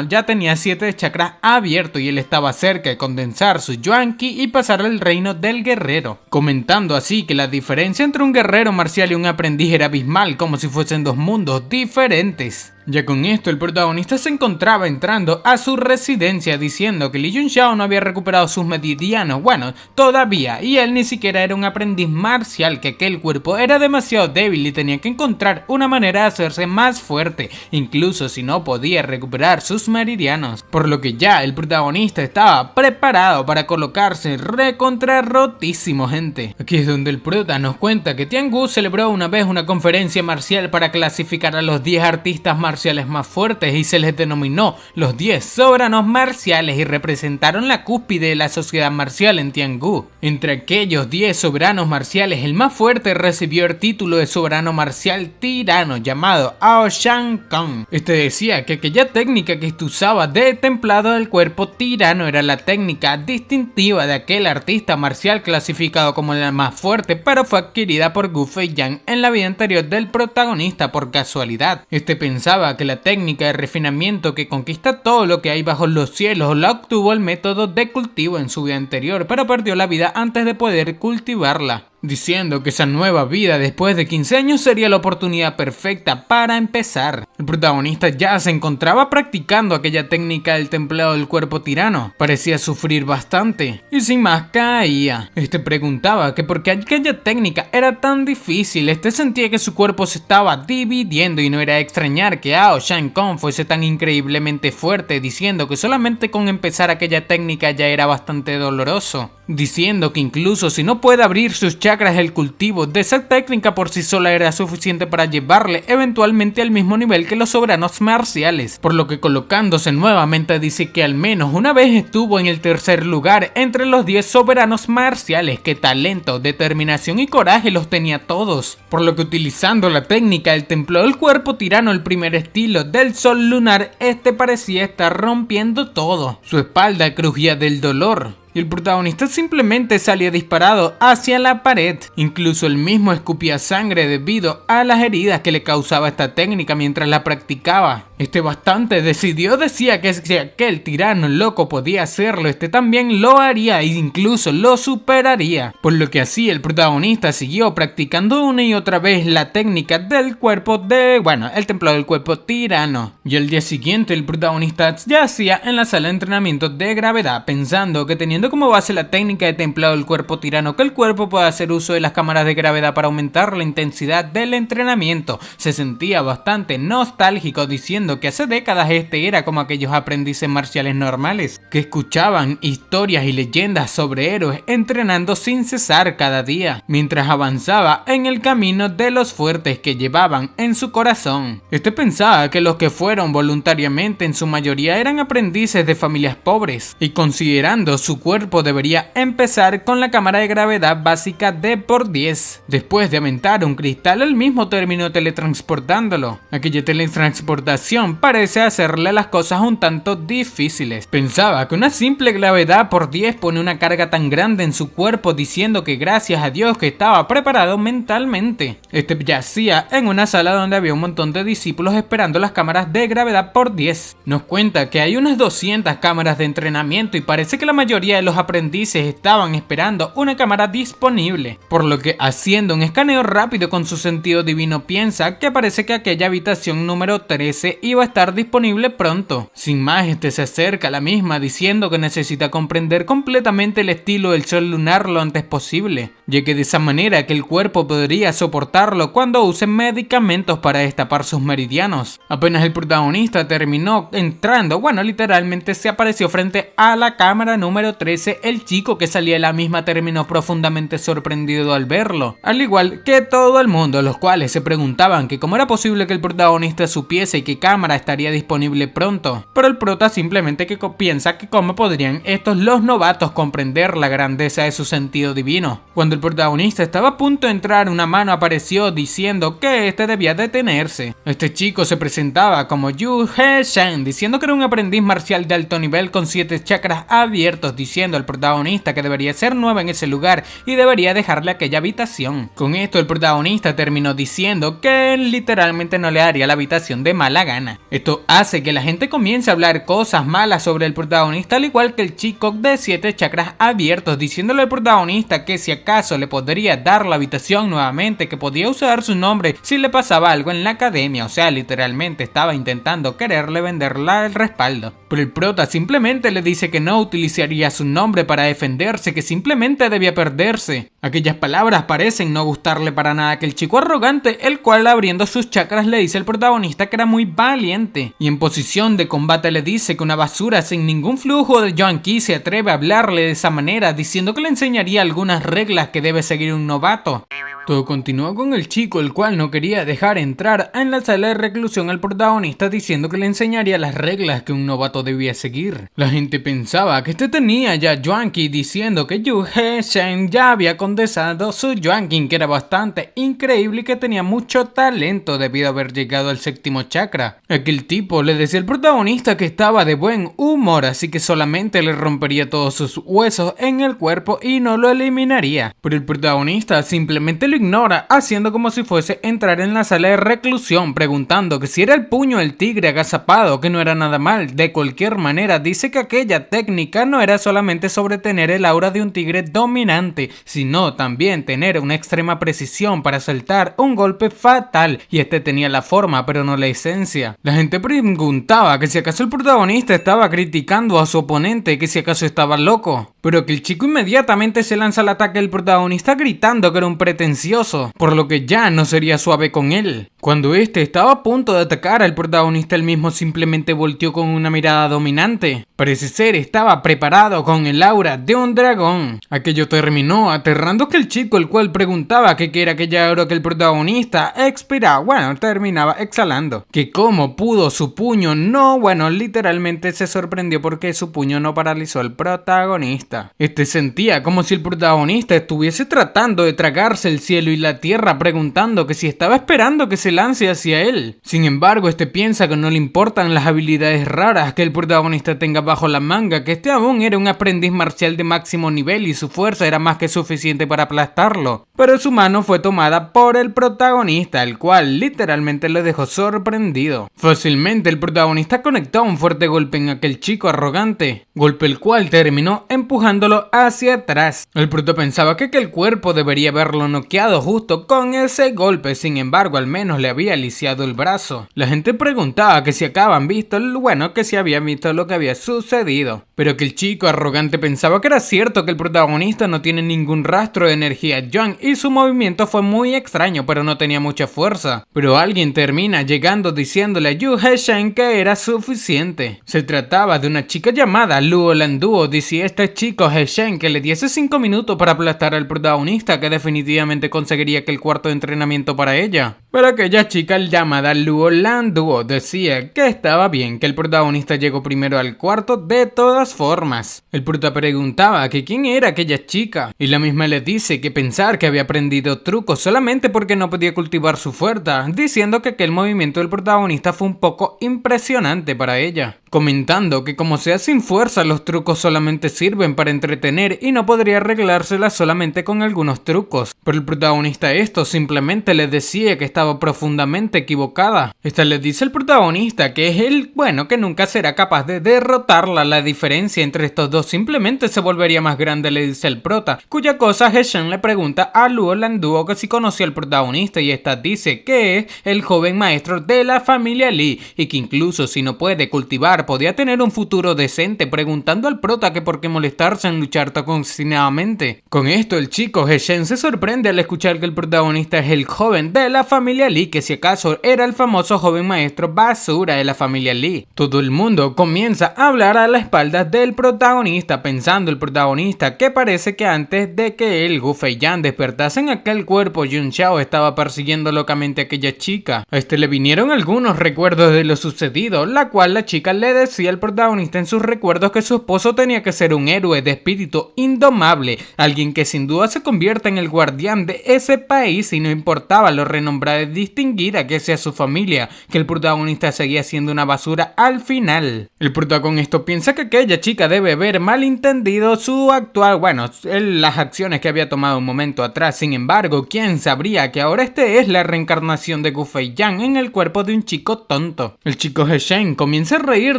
ya tenía 7 chakras abiertos y él estaba cerca de condensar su Yuan Qi y pasar al reino del guerrero, comentando así que la diferencia entre un guerrero marcial y un aprendiz era abismal, como si fuesen dos mundos diferentes. Ya con esto, el protagonista se encontraba entrando a su residencia diciendo que Li Yunxiao no había recuperado sus meridianos, bueno, todavía, y él ni siquiera era un aprendiz marcial, que aquel cuerpo era demasiado débil y tenía que encontrar una manera de hacerse más fuerte, incluso si no podía recuperar sus meridianos, por lo que ya el protagonista estaba preparado para colocarse recontra rotísimo, gente. Aquí es donde el prota nos cuenta que Tiangu celebró una vez una conferencia marcial para clasificar a los 10 artistas marciales más fuertes y se les denominó los 10 soberanos marciales y representaron la cúspide de la sociedad marcial en Tiangu. Entre aquellos 10 soberanos marciales, el más fuerte recibió el título de soberano marcial tirano llamado Ao Shan Kong. Este decía que aquella técnica que usaba de templado del cuerpo tirano era la técnica distintiva de aquel artista marcial clasificado como la más fuerte, pero fue adquirida por Gu Feiyang en la vida anterior del protagonista por casualidad. Este pensaba que la técnica de refinamiento que conquista todo lo que hay bajo los cielos la obtuvo el método de cultivo en su vida anterior, pero perdió la vida antes de poder cultivarla, diciendo que esa nueva vida después de 15 años sería la oportunidad perfecta para empezar. El protagonista ya se encontraba practicando aquella técnica del templado del cuerpo tirano. Parecía sufrir bastante y sin más caía. Este preguntaba que por qué aquella técnica era tan difícil. Este sentía que su cuerpo se estaba dividiendo y no era de extrañar que Ao Shan Kong fuese tan increíblemente fuerte, diciendo que solamente con empezar aquella técnica ya era bastante doloroso, diciendo que incluso si no puede abrir sus chakras, el cultivo de esa técnica por sí sola era suficiente para llevarle eventualmente al mismo nivel que los soberanos marciales, por lo que colocándose nuevamente dice que al menos una vez estuvo en el tercer lugar entre los 10 soberanos marciales, que talento, determinación y coraje los tenía todos, por lo que utilizando la técnica del templo del cuerpo tirano, el primer estilo del sol lunar, este parecía estar rompiendo todo. Su espalda crujía del dolor y el protagonista simplemente salía disparado hacia la pared. Incluso él mismo escupía sangre debido a las heridas que le causaba esta técnica mientras la practicaba. Este bastante decidió, decía que si aquel tirano loco podía hacerlo, este también lo haría e incluso lo superaría. Por lo que así el protagonista siguió practicando una y otra vez la técnica del cuerpo el templado del cuerpo tirano. Y el día siguiente el protagonista yacía en la sala de entrenamiento de gravedad, pensando que teniendo como base la técnica de templado del cuerpo tirano, que el cuerpo puede hacer uso de las cámaras de gravedad para aumentar la intensidad del entrenamiento, se sentía bastante nostálgico, diciendo que hace décadas este era como aquellos aprendices marciales normales que escuchaban historias y leyendas sobre héroes entrenando sin cesar cada día, mientras avanzaba en el camino de los fuertes que llevaban en su corazón. Este pensaba que los que fueron voluntariamente en su mayoría eran aprendices de familias pobres, y considerando su cuerpo debería empezar con la cámara de gravedad básica de por 10. Después de aventar un cristal, él mismo terminó teletransportándolo. Aquella teletransportación situación parece hacerle las cosas un tanto difíciles. Pensaba que una simple gravedad por 10 pone una carga tan grande en su cuerpo, diciendo que gracias a Dios que estaba preparado mentalmente. Este yacía en una sala donde había un montón de discípulos esperando las cámaras de gravedad por 10. Nos cuenta que hay unas 200 cámaras de entrenamiento y parece que la mayoría de los aprendices estaban esperando una cámara disponible, por lo que haciendo un escaneo rápido con su sentido divino piensa que parece que aquella habitación número 13 iba a estar disponible pronto. Sin más, este se acerca a la misma diciendo que necesita comprender completamente el estilo del sol lunar lo antes posible, ya que de esa manera que el cuerpo podría soportarlo cuando use medicamentos para destapar sus meridianos. Apenas el protagonista terminó entrando, bueno, literalmente se apareció frente a la cámara número 13, el chico que salía de la misma terminó profundamente sorprendido al verlo, al igual que todo el mundo, los cuales se preguntaban que cómo era posible que el protagonista supiese que cámara estaría disponible pronto, pero el prota simplemente que piensa que cómo podrían estos los novatos comprender la grandeza de su sentido divino. Cuando el protagonista estaba a punto de entrar, una mano apareció diciendo que este debía detenerse. Este chico se presentaba como Yu He-shen, diciendo que era un aprendiz marcial de alto nivel con 7 chakras abiertos, diciendo al protagonista que debería ser nuevo en ese lugar y debería dejarle aquella habitación. Con esto el protagonista terminó diciendo que él literalmente no le haría la habitación de mala gana. Esto hace que la gente comience a hablar cosas malas sobre el protagonista, al igual que el chico de 7 chakras abiertos, diciéndole al protagonista que si acaso le podría dar la habitación nuevamente, que podía usar su nombre si le pasaba algo en la academia. O sea, literalmente estaba intentando quererle venderla el respaldo. Pero el prota simplemente le dice que no utilizaría su nombre para defenderse, que simplemente debía perderse. Aquellas palabras parecen no gustarle para nada, que el chico arrogante, el cual abriendo sus chakras le dice al protagonista que era muy valiente, y en posición de combate le dice que una basura sin ningún flujo de yuan ki se atreve a hablarle de esa manera, diciendo que le enseñaría algunas reglas que debe seguir un novato. Todo continuó con el chico, el cual no quería dejar entrar en la sala de reclusión al protagonista, diciendo que le enseñaría las reglas que un novato debía seguir. La gente pensaba que este tenía ya yuan ki, diciendo que Yu He-shen ya había condensado su yuan ki, que era bastante increíble y que tenía mucho talento debido a haber llegado al 7º chakra. Aquel tipo le decía al protagonista que estaba de buen humor, así que solamente le rompería todos sus huesos en el cuerpo y no lo eliminaría. Pero el protagonista simplemente lo ignora, haciendo como si fuese entrar en la sala de reclusión, preguntando que si era el puño del tigre agazapado, que no era nada mal. De cualquier manera, dice que aquella técnica no era solamente sobre tener el aura de un tigre dominante, sino también tener una extrema precisión para soltar un golpe fatal, y este tenía la forma pero no la esencia. La gente preguntaba que si acaso el protagonista estaba criticando a su oponente, que si acaso estaba loco, pero que el chico inmediatamente se lanza al ataque del protagonista gritando que era un pretencioso, por lo que ya no sería suave con él. Cuando este estaba a punto de atacar al protagonista, él mismo simplemente volteó con una mirada dominante. Parece ser estaba preparado con el aura de un dragón. Aquello terminó aterrando que el chico, el cual preguntaba que qué era aquella aura que el protagonista expiraba, terminaba exhalando. Que cómo pudo su puño literalmente se sorprendió porque su puño no paralizó al protagonista. Este sentía como si el protagonista estuviese tratando de tragarse el cielo y la tierra, preguntando que si estaba esperando que se lance hacia él. Sin embargo, este piensa que no le importan las habilidades raras que el protagonista tenga bajo la manga, que este aún era un aprendiz marcial de máximo nivel y su fuerza era más que suficiente para aplastarlo. Pero su mano fue tomada por el protagonista, el cual literalmente lo dejó sorprendido. Fácilmente el protagonista conectó un fuerte golpe en aquel chico arrogante, golpe el cual terminó empujándolo hacia atrás. El prota pensaba que aquel cuerpo debería haberlo noqueado justo con ese golpe, sin embargo al menos le había lisiado el brazo. La gente preguntaba que si habían visto lo que había sucedido, pero que el chico arrogante pensaba que era cierto que el protagonista no tiene ningún rastro de energía yuan y su movimiento fue muy extraño, pero no tenía mucha fuerza. Pero alguien termina llegando diciéndole a Yu He-shen que era suficiente. Se trataba de una chica llamada Luo Landuo. Decía este chico He-shen que le diese 5 minutos para aplastar al protagonista, que definitivamente dónde conseguiría aquel cuarto de entrenamiento para ella. Pero aquella chica llamada Luo Landuo decía que estaba bien, que el protagonista llegó primero al cuarto de todas formas. El prota preguntaba que quién era aquella chica, y la misma le dice que pensar que había aprendido trucos solamente porque no podía cultivar su fuerza, diciendo que aquel movimiento del protagonista fue un poco impresionante para ella, comentando que como sea sin fuerza los trucos solamente sirven para entretener y no podría arreglárselas solamente con algunos trucos. Pero el protagonista esto simplemente le decía que estaba profundamente equivocada. Esta le dice al protagonista que es él, bueno, que nunca será capaz de derrotarla. La diferencia entre estos dos simplemente se volvería más grande, le dice el prota, cuya cosa He-shen le pregunta a Luo Landuo que si conocía al protagonista y esta dice que es el joven maestro de la familia Lee y que incluso si no puede cultivar podía tener un futuro decente, preguntando al prota que por qué molestarse en luchar tan obstinadamente. Con esto el chico He-shen se sorprende al escuchar que el protagonista es el joven de la familia Lee, que si acaso era el famoso joven maestro basura de la familia Lee. Todo el mundo comienza a hablar a la espalda del protagonista, pensando el protagonista que parece que antes de que él, Gu Feiyan, despertase en aquel cuerpo, Yun Xiao estaba persiguiendo locamente a aquella chica. A este le vinieron algunos recuerdos de lo sucedido, la cual la chica le decía al protagonista en sus recuerdos que su esposo tenía que ser un héroe de espíritu indomable, alguien que sin duda se convierta en el guardián de ese país y no importaba lo renombrada y distinguida que sea su familia, que el protagonista seguía siendo una basura al final. El protagonista con esto piensa que aquella chica debe haber malentendido su actual, las acciones que había tomado un momento atrás. Sin embargo, ¿quién sabría que ahora este es la reencarnación de Gu Feiyan en el cuerpo de un chico tonto? El chico He-shen comienza a reír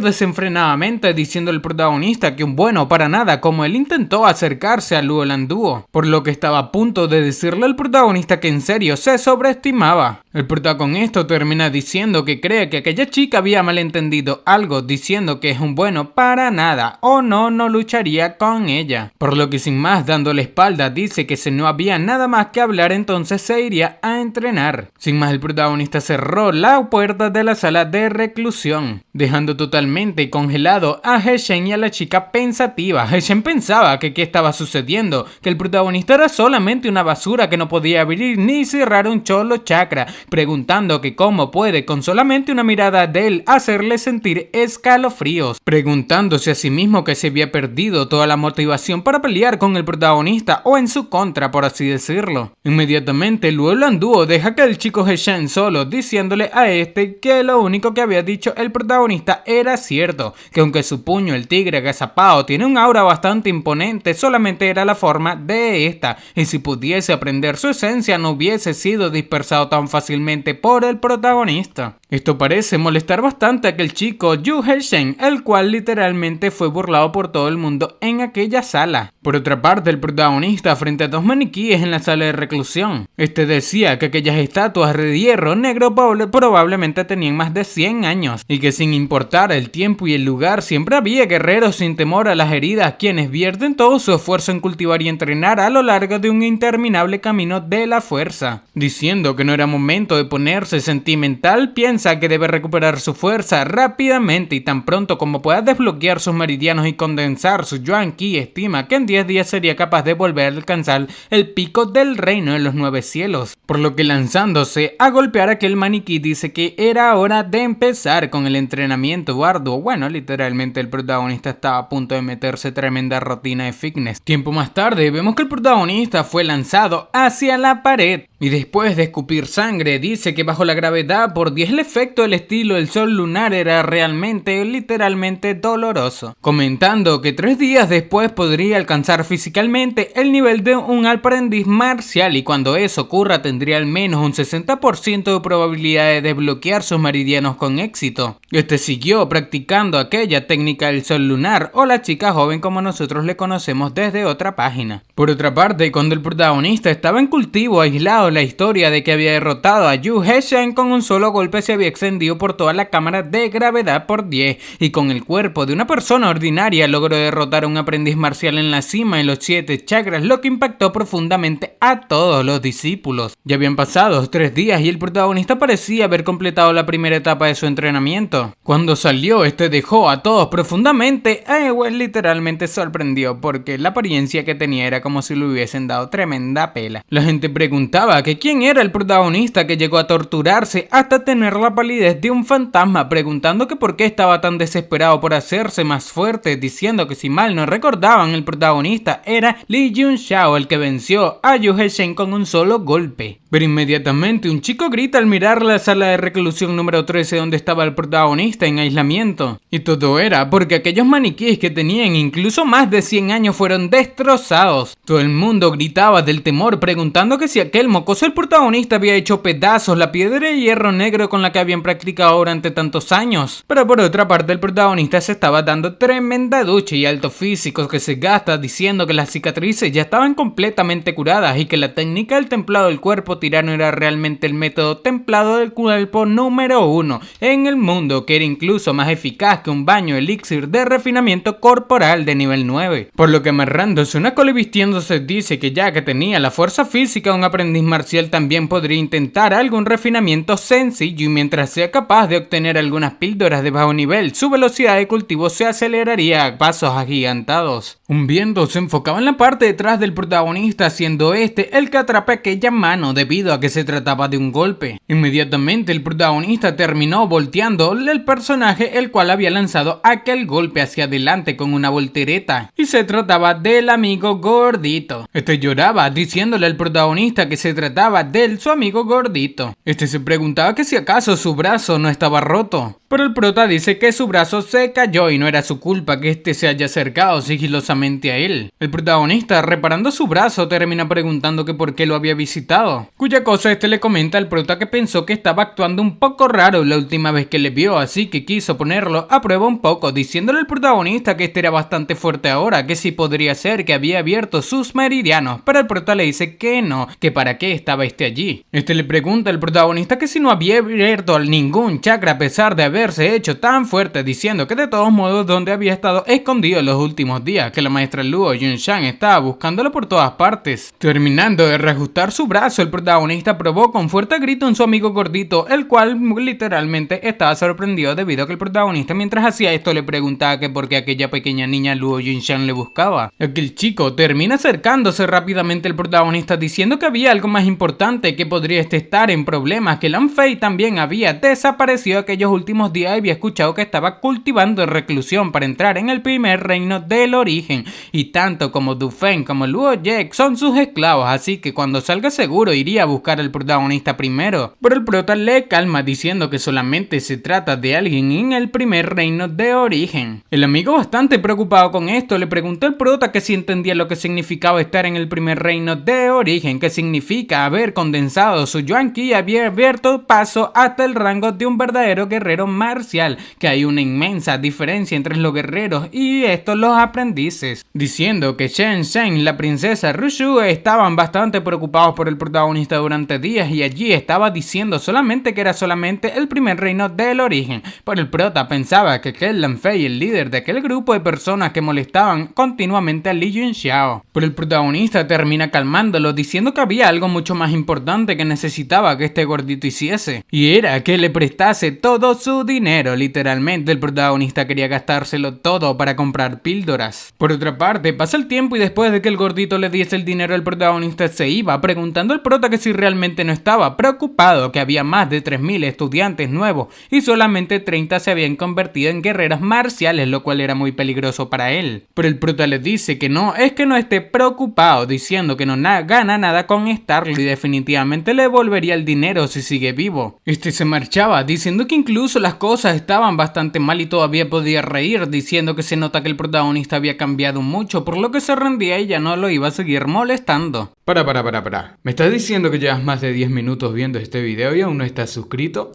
desenfrenadamente diciendo al protagonista que un bueno para nada como él intentó acercarse a Luo Landuo, por lo que estaba a punto de decirle al protagonista que en serio se sobreestimaba. El prota con esto termina diciendo que cree que aquella chica había malentendido algo, diciendo que es un bueno para nada o no lucharía con ella, por lo que sin más dando la espalda dice que si no había nada más que hablar entonces se iría a entrenar. Sin más el protagonista cerró la puerta de la sala de reclusión, dejando totalmente congelado a He-shen y a la chica pensativa. He-shen pensaba que qué estaba sucediendo, que el protagonista era solamente una basura que no podía abrir ni cerrar un solo chakra, preguntando que cómo puede con solamente una mirada de él hacerle sentir escalofríos, preguntándose a sí mismo que se había perdido toda la motivación para pelear con el protagonista o en su contra, por así decirlo. Inmediatamente Luo Landuo deja que el chico He-shen solo, diciéndole a este que lo único que había dicho el protagonista era cierto, que aunque su puño, el tigre agazapado, tiene un aura bastante imponente, solamente era la forma de esta, y si pudiese aprender su esencia no hubiese sido dispersado tan fácilmente por el protagonista. Esto parece molestar bastante a aquel chico Yu He-shen, el cual literalmente fue burlado por todo el mundo en aquella sala. Por otra parte, el protagonista frente a dos maniquíes en la sala de reclusión. Este decía que aquellas estatuas de hierro negro probablemente tenían más de 100 años y que sin importar el tiempo y el lugar siempre había guerreros sin temor a las heridas quienes vierten todo su esfuerzo en cultivar y entrenar a lo largo de un interminable camino de la fuerza. Diciendo que no era momento de ponerse sentimental, piensa que debe recuperar su fuerza rápidamente y tan pronto como pueda desbloquear sus meridianos y condensar su Yuan Qi, estima que en 10 días sería capaz de volver a alcanzar el pico del reino de los 9 cielos, por lo que lanzándose a golpear a aquel maniquí dice que era hora de empezar con el entrenamiento arduo. Bueno, literalmente el protagonista estaba a punto de meterse tremenda rutina de fitness. Tiempo más tarde vemos que el protagonista fue lanzado hacia la pared y después de escupir sangre dice que bajo la gravedad por 10 el efecto del estilo del sol lunar era realmente literalmente doloroso, comentando que 3 días después podría alcanzar físicamente el nivel de un aprendiz marcial y cuando eso ocurra tendría al menos un 60% de probabilidad de desbloquear sus meridianos con éxito. Este siguió practicando aquella técnica del sol lunar o la chica joven como nosotros le conocemos desde otra página. Por otra parte, cuando el protagonista estaba en cultivo aislado contó la historia de que había derrotado a Yu He-shen con un solo golpe, se había extendido por toda la cámara de gravedad por 10 y con el cuerpo de una persona ordinaria logró derrotar a un aprendiz marcial en la cima de los 7 chakras, lo que impactó profundamente a todos los discípulos. Ya habían pasado 3 días y el protagonista parecía haber completado la primera etapa de su entrenamiento. Cuando salió, dejó a todos profundamente, literalmente sorprendió, porque la apariencia que tenía era como si le hubiesen dado tremenda pela. La gente preguntaba que quién era el protagonista que llegó a torturarse hasta tener la palidez de un fantasma, preguntando que por qué estaba tan desesperado por hacerse más fuerte, diciendo que si mal no recordaban, el protagonista era Li Junxiao, el que venció a Yu He-shen con un solo golpe. Pero inmediatamente un chico grita al mirar la sala de reclusión número 13 donde estaba el protagonista en aislamiento. Y todo era porque aquellos maniquíes que tenían incluso más de 100 años fueron destrozados. Todo el mundo gritaba del temor, preguntando que si aquel mocoso el protagonista había hecho pedazos la piedra de hierro negro con la que habían practicado durante tantos años. Pero por otra parte el protagonista se estaba dando tremenda ducha y alto físico que se gasta, diciendo que las cicatrices ya estaban completamente curadas y que la técnica del templado del cuerpo tirano era realmente el método templado del cuerpo número 1 en el mundo, que era incluso más eficaz que un baño elixir de refinamiento corporal de nivel 9. Por lo que amarrándose una cola y vistiéndose, dice que ya que tenía la fuerza física, un aprendiz marcial también podría intentar algún refinamiento sencillo, y mientras sea capaz de obtener algunas píldoras de bajo nivel, su velocidad de cultivo se aceleraría a pasos agigantados. Un viento se enfocaba en la parte de atrás del protagonista, siendo el que atrapa aquella mano debido a que se trataba de un golpe. Inmediatamente el protagonista terminó volteando el personaje el cual había lanzado aquel golpe hacia adelante con una voltereta, y se trataba del amigo gordito. Lloraba diciéndole al protagonista que se trataba de su amigo gordito. Se preguntaba que si acaso su brazo no estaba roto, pero el prota dice que su brazo se cayó y no era su culpa que se haya acercado sigilosamente a él. El protagonista, reparando su brazo, termina preguntando que por qué lo había visitado, cuya cosa le comenta al prota que pensó que estaba actuando un poco raro la última vez que le vio, así que quiso ponerlo a prueba un poco, diciéndole al protagonista que era bastante fuerte ahora, que sí podría ser que había abierto sus meridianos, pero el prota le dice que no, que para qué estaba allí. Le pregunta al protagonista que si no había abierto ningún chakra a pesar de haberse hecho tan fuerte, diciendo que de todos modos donde había estado escondido los últimos días, que la maestra Luo Yunshan estaba buscándolo por todas partes. Terminando de reajustar su brazo, el protagonista probó con fuerte grito en su amigo gordito, el cual literalmente estaba sorprendido debido a que el protagonista mientras hacía esto le preguntaba que por qué aquella pequeña niña Luo Yunshan le buscaba. Aquel chico termina acercándose rápidamente al protagonista diciendo que había algo más importante, que podría estar en problemas, que Lan Fei también había desaparecido aquellos últimos días y había escuchado que estaba cultivando reclusión para entrar en el primer reino del origen, y tanto como Du Feng como Luo Ye son sus esclavos, así que cuando salga seguro iría a buscar al protagonista primero. Pero el prota le calma diciendo que solamente se trata de alguien en el primer reino de origen. El amigo, bastante preocupado con esto, le preguntó al prota que si entendía lo que significaba estar en el primer reino de origen, que significa haber condensado su Yuan Qi y había abierto paso hasta el rango de un verdadero guerrero marcial, que hay una inmensa diferencia entre los guerreros y los aprendices, diciendo que Shen Shen y la princesa Rushu estaban bastante preocupados por el protagonista durante días, y allí estaba diciendo solamente que era solamente el primer reino del origen, pero el prota pensaba que aquel Lan Fei, el líder de aquel grupo de personas que molestaban continuamente a Li Junxiao. Pero el protagonista termina calmándolo diciendo que había algo mucho más importante que necesitaba que este gordito hiciese, y era que le prestase todo su dinero. Literalmente el protagonista quería gastárselo todo para comprar píldoras. Por otra parte, pasa el tiempo y después de que el gordito le diese el dinero, el protagonista se iba, preguntando al prota que si realmente no estaba preocupado, que había más de 3000 estudiantes nuevos y solamente 30 se habían convertido en guerreros marciales, lo cual era muy peligroso para él. Pero el prota le dice que no esté preocupado, diciendo que no gana nada con estarlo y definitivamente le devolvería el dinero si sigue vivo. Se marchaba diciendo que incluso las cosas estaban bastante mal y todavía podía reír, diciendo que se nota que el protagonista había cambiado mucho, por lo que se rendía y ya no lo iba a seguir molestando. Para. ¿Me estás diciendo que llevas más de 10 minutos viendo este video y aún no estás suscrito?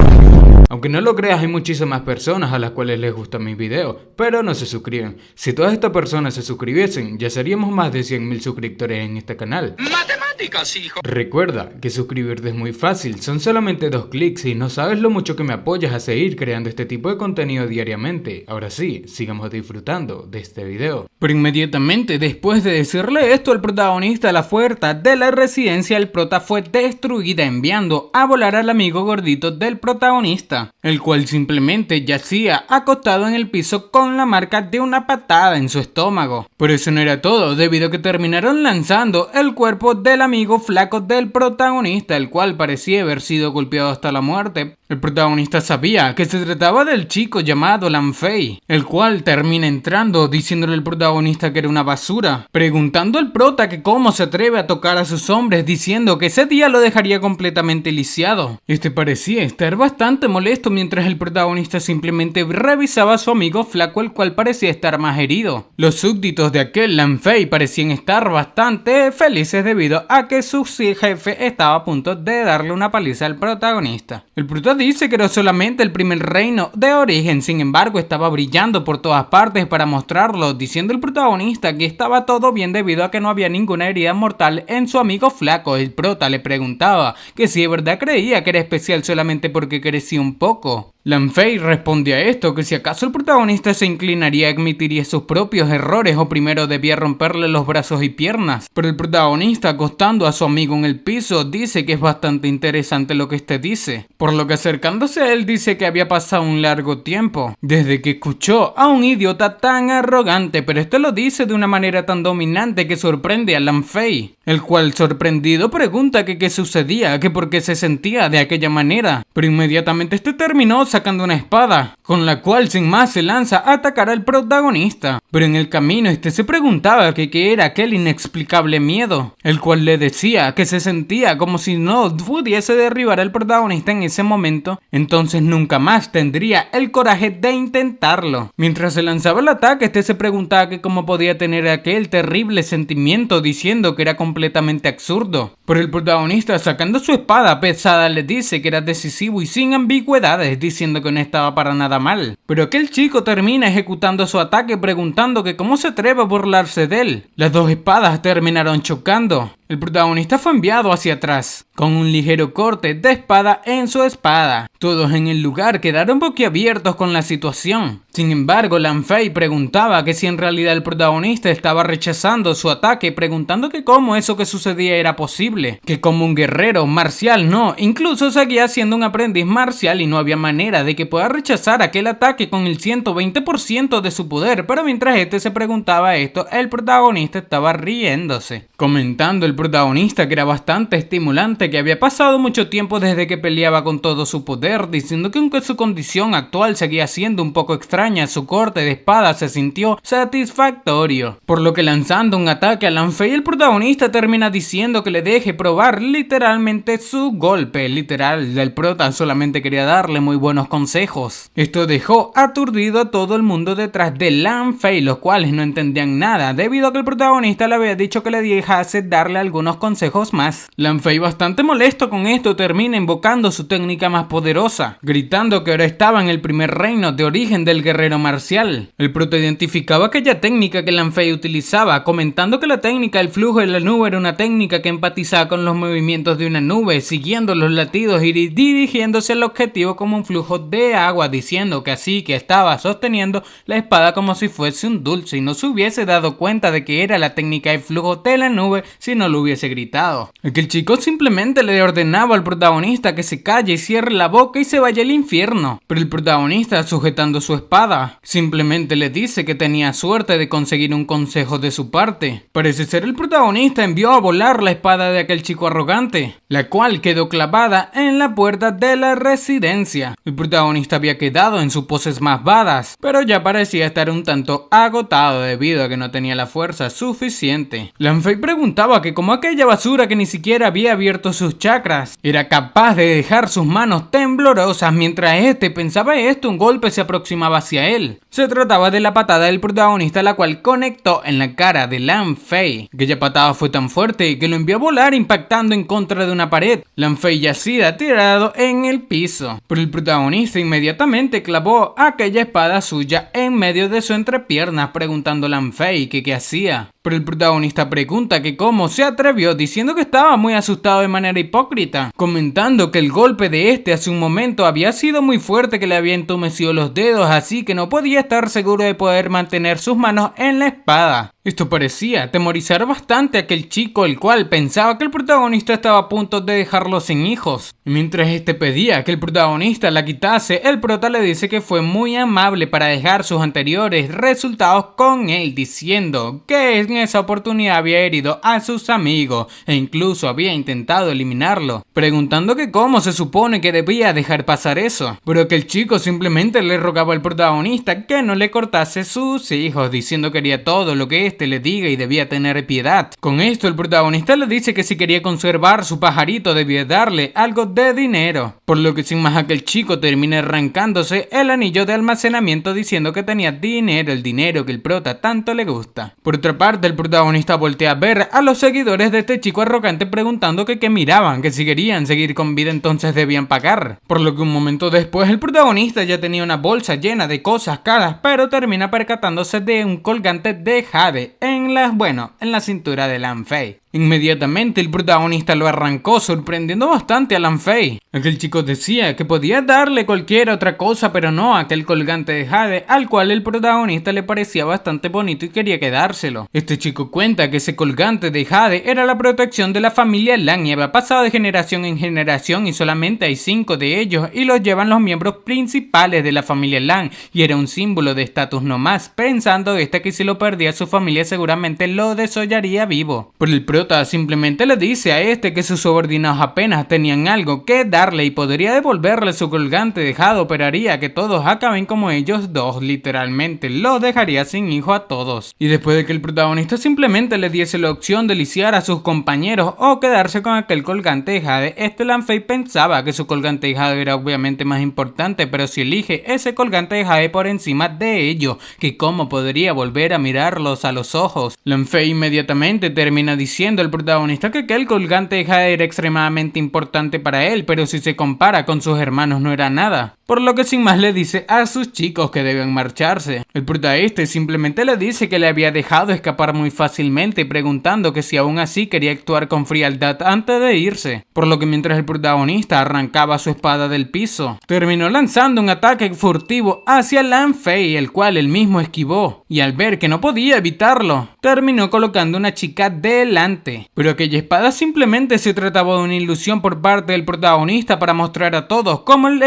Aunque no lo creas, hay muchísimas personas a las cuales les gustan mis videos, pero no se suscriben. Si todas estas personas se suscribiesen, ya seríamos más de 100.000 suscriptores en este canal. ¡Matemáticas! matemáticas, hijo. Recuerda que suscribirte es muy fácil, son solamente 2 clics y no sabes lo mucho que me apoyas a seguir creando este tipo de contenido diariamente. Ahora sí, sigamos disfrutando de este video. Pero inmediatamente después de decirle esto al protagonista, la puerta de la residencia del prota fue destruida, enviando a volar al amigo gordito del protagonista, el cual simplemente yacía acostado en el piso con la marca de una patada en su estómago. Pero eso no era todo, debido a que terminaron lanzando el cuerpo del amigo flaco del protagonista, el cual parecía haber sido golpeado hasta la muerte. El protagonista sabía que se trataba del chico llamado Lan Fei, el cual termina entrando diciéndole al protagonista que era una basura, preguntando al prota que cómo se atreve a tocar a sus hombres, diciendo que ese día lo dejaría completamente lisiado. Este parecía estar bastante molesto mientras el protagonista simplemente revisaba a su amigo flaco, el cual parecía estar más herido. Los súbditos de aquel Lan Fei parecían estar bastante felices debido a que su jefe estaba a punto de darle una paliza al protagonista. El prota dice que era solamente el primer reino de origen, sin embargo estaba brillando por todas partes para mostrarlo, diciendo el protagonista que estaba todo bien debido a que no había ninguna herida mortal en su amigo flaco. El prota le preguntaba que si de verdad creía que era especial solamente porque crecía un poco. Lan Fei responde a esto que si acaso el protagonista se inclinaría, admitiría sus propios errores o primero debía romperle los brazos y piernas. Pero el protagonista, acostando a su amigo en el piso, dice que es bastante interesante lo que este dice, por lo que acercándose a él dice que había pasado un largo tiempo desde que escuchó a un idiota tan arrogante, pero esto lo dice de una manera tan dominante que sorprende a Lan Fei, el cual sorprendido pregunta que qué sucedía, que por qué se sentía de aquella manera, pero inmediatamente este terminó sacando una espada, con la cual sin más se lanza a atacar al protagonista. Pero en el camino este se preguntaba que qué era aquel inexplicable miedo, el cual le decía que se sentía como si no pudiese derribar al protagonista en ese momento, entonces nunca más tendría el coraje de intentarlo. Mientras se lanzaba el ataque, este se preguntaba que cómo podía tener aquel terrible sentimiento, diciendo que era completamente absurdo. Pero el protagonista, sacando su espada pesada, le dice que era decisivo y sin ambigüedades, diciendo que no estaba para nada mal. Pero aquel chico termina ejecutando su ataque preguntando que cómo se atreve a burlarse de él. Las dos espadas terminaron chocando. El protagonista fue enviado hacia atrás, con un ligero corte de espada en su espada. Todos en el lugar quedaron boquiabiertos con la situación. Sin embargo, Lan Fei preguntaba que si en realidad el protagonista estaba rechazando su ataque, preguntando que cómo eso que sucedía era posible, que como un guerrero marcial no, incluso seguía siendo un aprendiz marcial y no había manera de que pueda rechazar aquel ataque con el 120% de su poder. Pero mientras este se preguntaba esto, el protagonista estaba riéndose, comentando el protagonista que era bastante estimulante, que había pasado mucho tiempo desde que peleaba con todo su poder, diciendo que aunque su condición actual seguía siendo un poco extraña, su corte de espada se sintió satisfactorio, por lo que lanzando un ataque a Lan Fei, el protagonista termina diciendo que le deje probar literalmente su golpe. Literal, el prota solamente quería darle muy buenos consejos. Esto dejó aturdido a todo el mundo detrás de Lan Fei, los cuales no entendían nada, debido a que el protagonista le había dicho que le dejase darle algunos consejos más. Lan Fei, bastante molesto con esto, termina invocando su técnica más poderosa, gritando que ahora estaba en el primer reino de origen del guerrero marcial. El prota identificaba aquella técnica que Lan Fei utilizaba, comentando que la técnica del flujo de la nube era una técnica que empatizaba con los movimientos de una nube, siguiendo los latidos y dirigiéndose al objetivo como un flujo de agua, diciendo que así que estaba sosteniendo la espada como si fuese un dulce y no se hubiese dado cuenta de que era la técnica del flujo de la nube si no lo hubiese gritado. El chico simplemente le ordenaba al protagonista que se calle y cierre la boca y se vaya al infierno, pero el protagonista, sujetando su espada, simplemente le dice que tenía suerte de conseguir un consejo de su parte. Parece ser el protagonista envió a volar la espada de aquel chico arrogante, la cual quedó clavada en la puerta de la residencia. El protagonista había quedado en sus poses más badass, pero ya parecía estar un tanto agotado debido a que no tenía la fuerza suficiente. Lan Fei preguntaba que como aquella basura que ni siquiera había abierto sus chakras era capaz de dejar sus manos temblorosas. Mientras este pensaba esto, un golpe se aproximaba hacia él. Se trataba de la patada del protagonista, la cual conectó en la cara de Lan Fei. Aquella patada fue tan fuerte que lo envió a volar, impactando en contra de una pared. Lan Fei yacía tirado en el piso, pero el protagonista inmediatamente clavó aquella espada suya en medio de su entrepierna, preguntando a Lan Fei que qué hacía. Pero el protagonista pregunta que cómo se atrevió, diciendo que estaba muy asustado de manera hipócrita, comentando que el golpe de este hace un momento había sido muy fuerte, que le había entumecido los dedos, así que no podía estar seguro de poder mantener sus manos en la espada. Esto parecía atemorizar bastante a aquel chico, el cual pensaba que el protagonista estaba a punto de dejarlo sin hijos. Y mientras este pedía que el protagonista la quitase, el prota le dice que fue muy amable para dejar sus anteriores resultados con él, diciendo que en esa oportunidad había herido a sus amigos e incluso había intentado eliminarlo, preguntando que cómo se supone que debía dejar pasar eso, pero que el chico simplemente le rogaba al protagonista que no le cortase sus hijos, diciendo que haría todo lo que le diga y debía tener piedad. Con esto el protagonista le dice que si quería conservar su pajarito debía darle algo de dinero, por lo que sin más aquel chico termina arrancándose el anillo de almacenamiento diciendo que tenía dinero, el dinero que el prota tanto le gusta. Por otra parte, el protagonista voltea a ver a los seguidores de este chico arrogante preguntando que qué miraban, que si querían seguir con vida entonces debían pagar, por lo que un momento después el protagonista ya tenía una bolsa llena de cosas caras, pero termina percatándose de un colgante de jade en la cintura de Lan Fei. Inmediatamente el protagonista lo arrancó, sorprendiendo bastante a Lan Fei. Aquel chico decía que podía darle cualquier otra cosa, pero no aquel colgante de jade, al cual el protagonista le parecía bastante bonito y quería quedárselo. Este chico cuenta que ese colgante de jade era la protección de la familia Lan y había pasado de generación en generación, y solamente hay 5 de ellos y los llevan los miembros principales de la familia Lan, y era un símbolo de estatus nomás, pensando que si lo perdía su familia seguramente lo desollaría vivo. Por el prota simplemente le dice a que sus subordinados apenas tenían algo que darle y podría devolverle su colgante dejado, pero haría que todos acaben como ellos dos, literalmente los dejaría sin hijo a todos. Y después de que el protagonista simplemente le diese la opción de lisiar a sus compañeros o quedarse con aquel colgante de jade, Lan Fei pensaba que su colgante de jade era obviamente más importante, pero si elige ese colgante de jade por encima de ello, que cómo podría volver a mirarlos a los ojos. Lan Fei inmediatamente termina diciendo al protagonista que aquel colgante de jade era extremadamente importante para él, pero si se compara con sus hermanos no era nada. Por lo que sin más le dice a sus chicos que deben marcharse. El protagonista simplemente le dice que le había dejado escapar muy fácilmente, preguntando que si aún así quería actuar con frialdad antes de irse. Por lo que mientras el protagonista arrancaba su espada del piso, terminó lanzando un ataque furtivo hacia Lan Fei, el cual él mismo esquivó, y al ver que no podía evitarlo, terminó colocando una chica delante. Pero aquella espada simplemente se trataba de una ilusión por parte del protagonista para mostrar a todos cómo el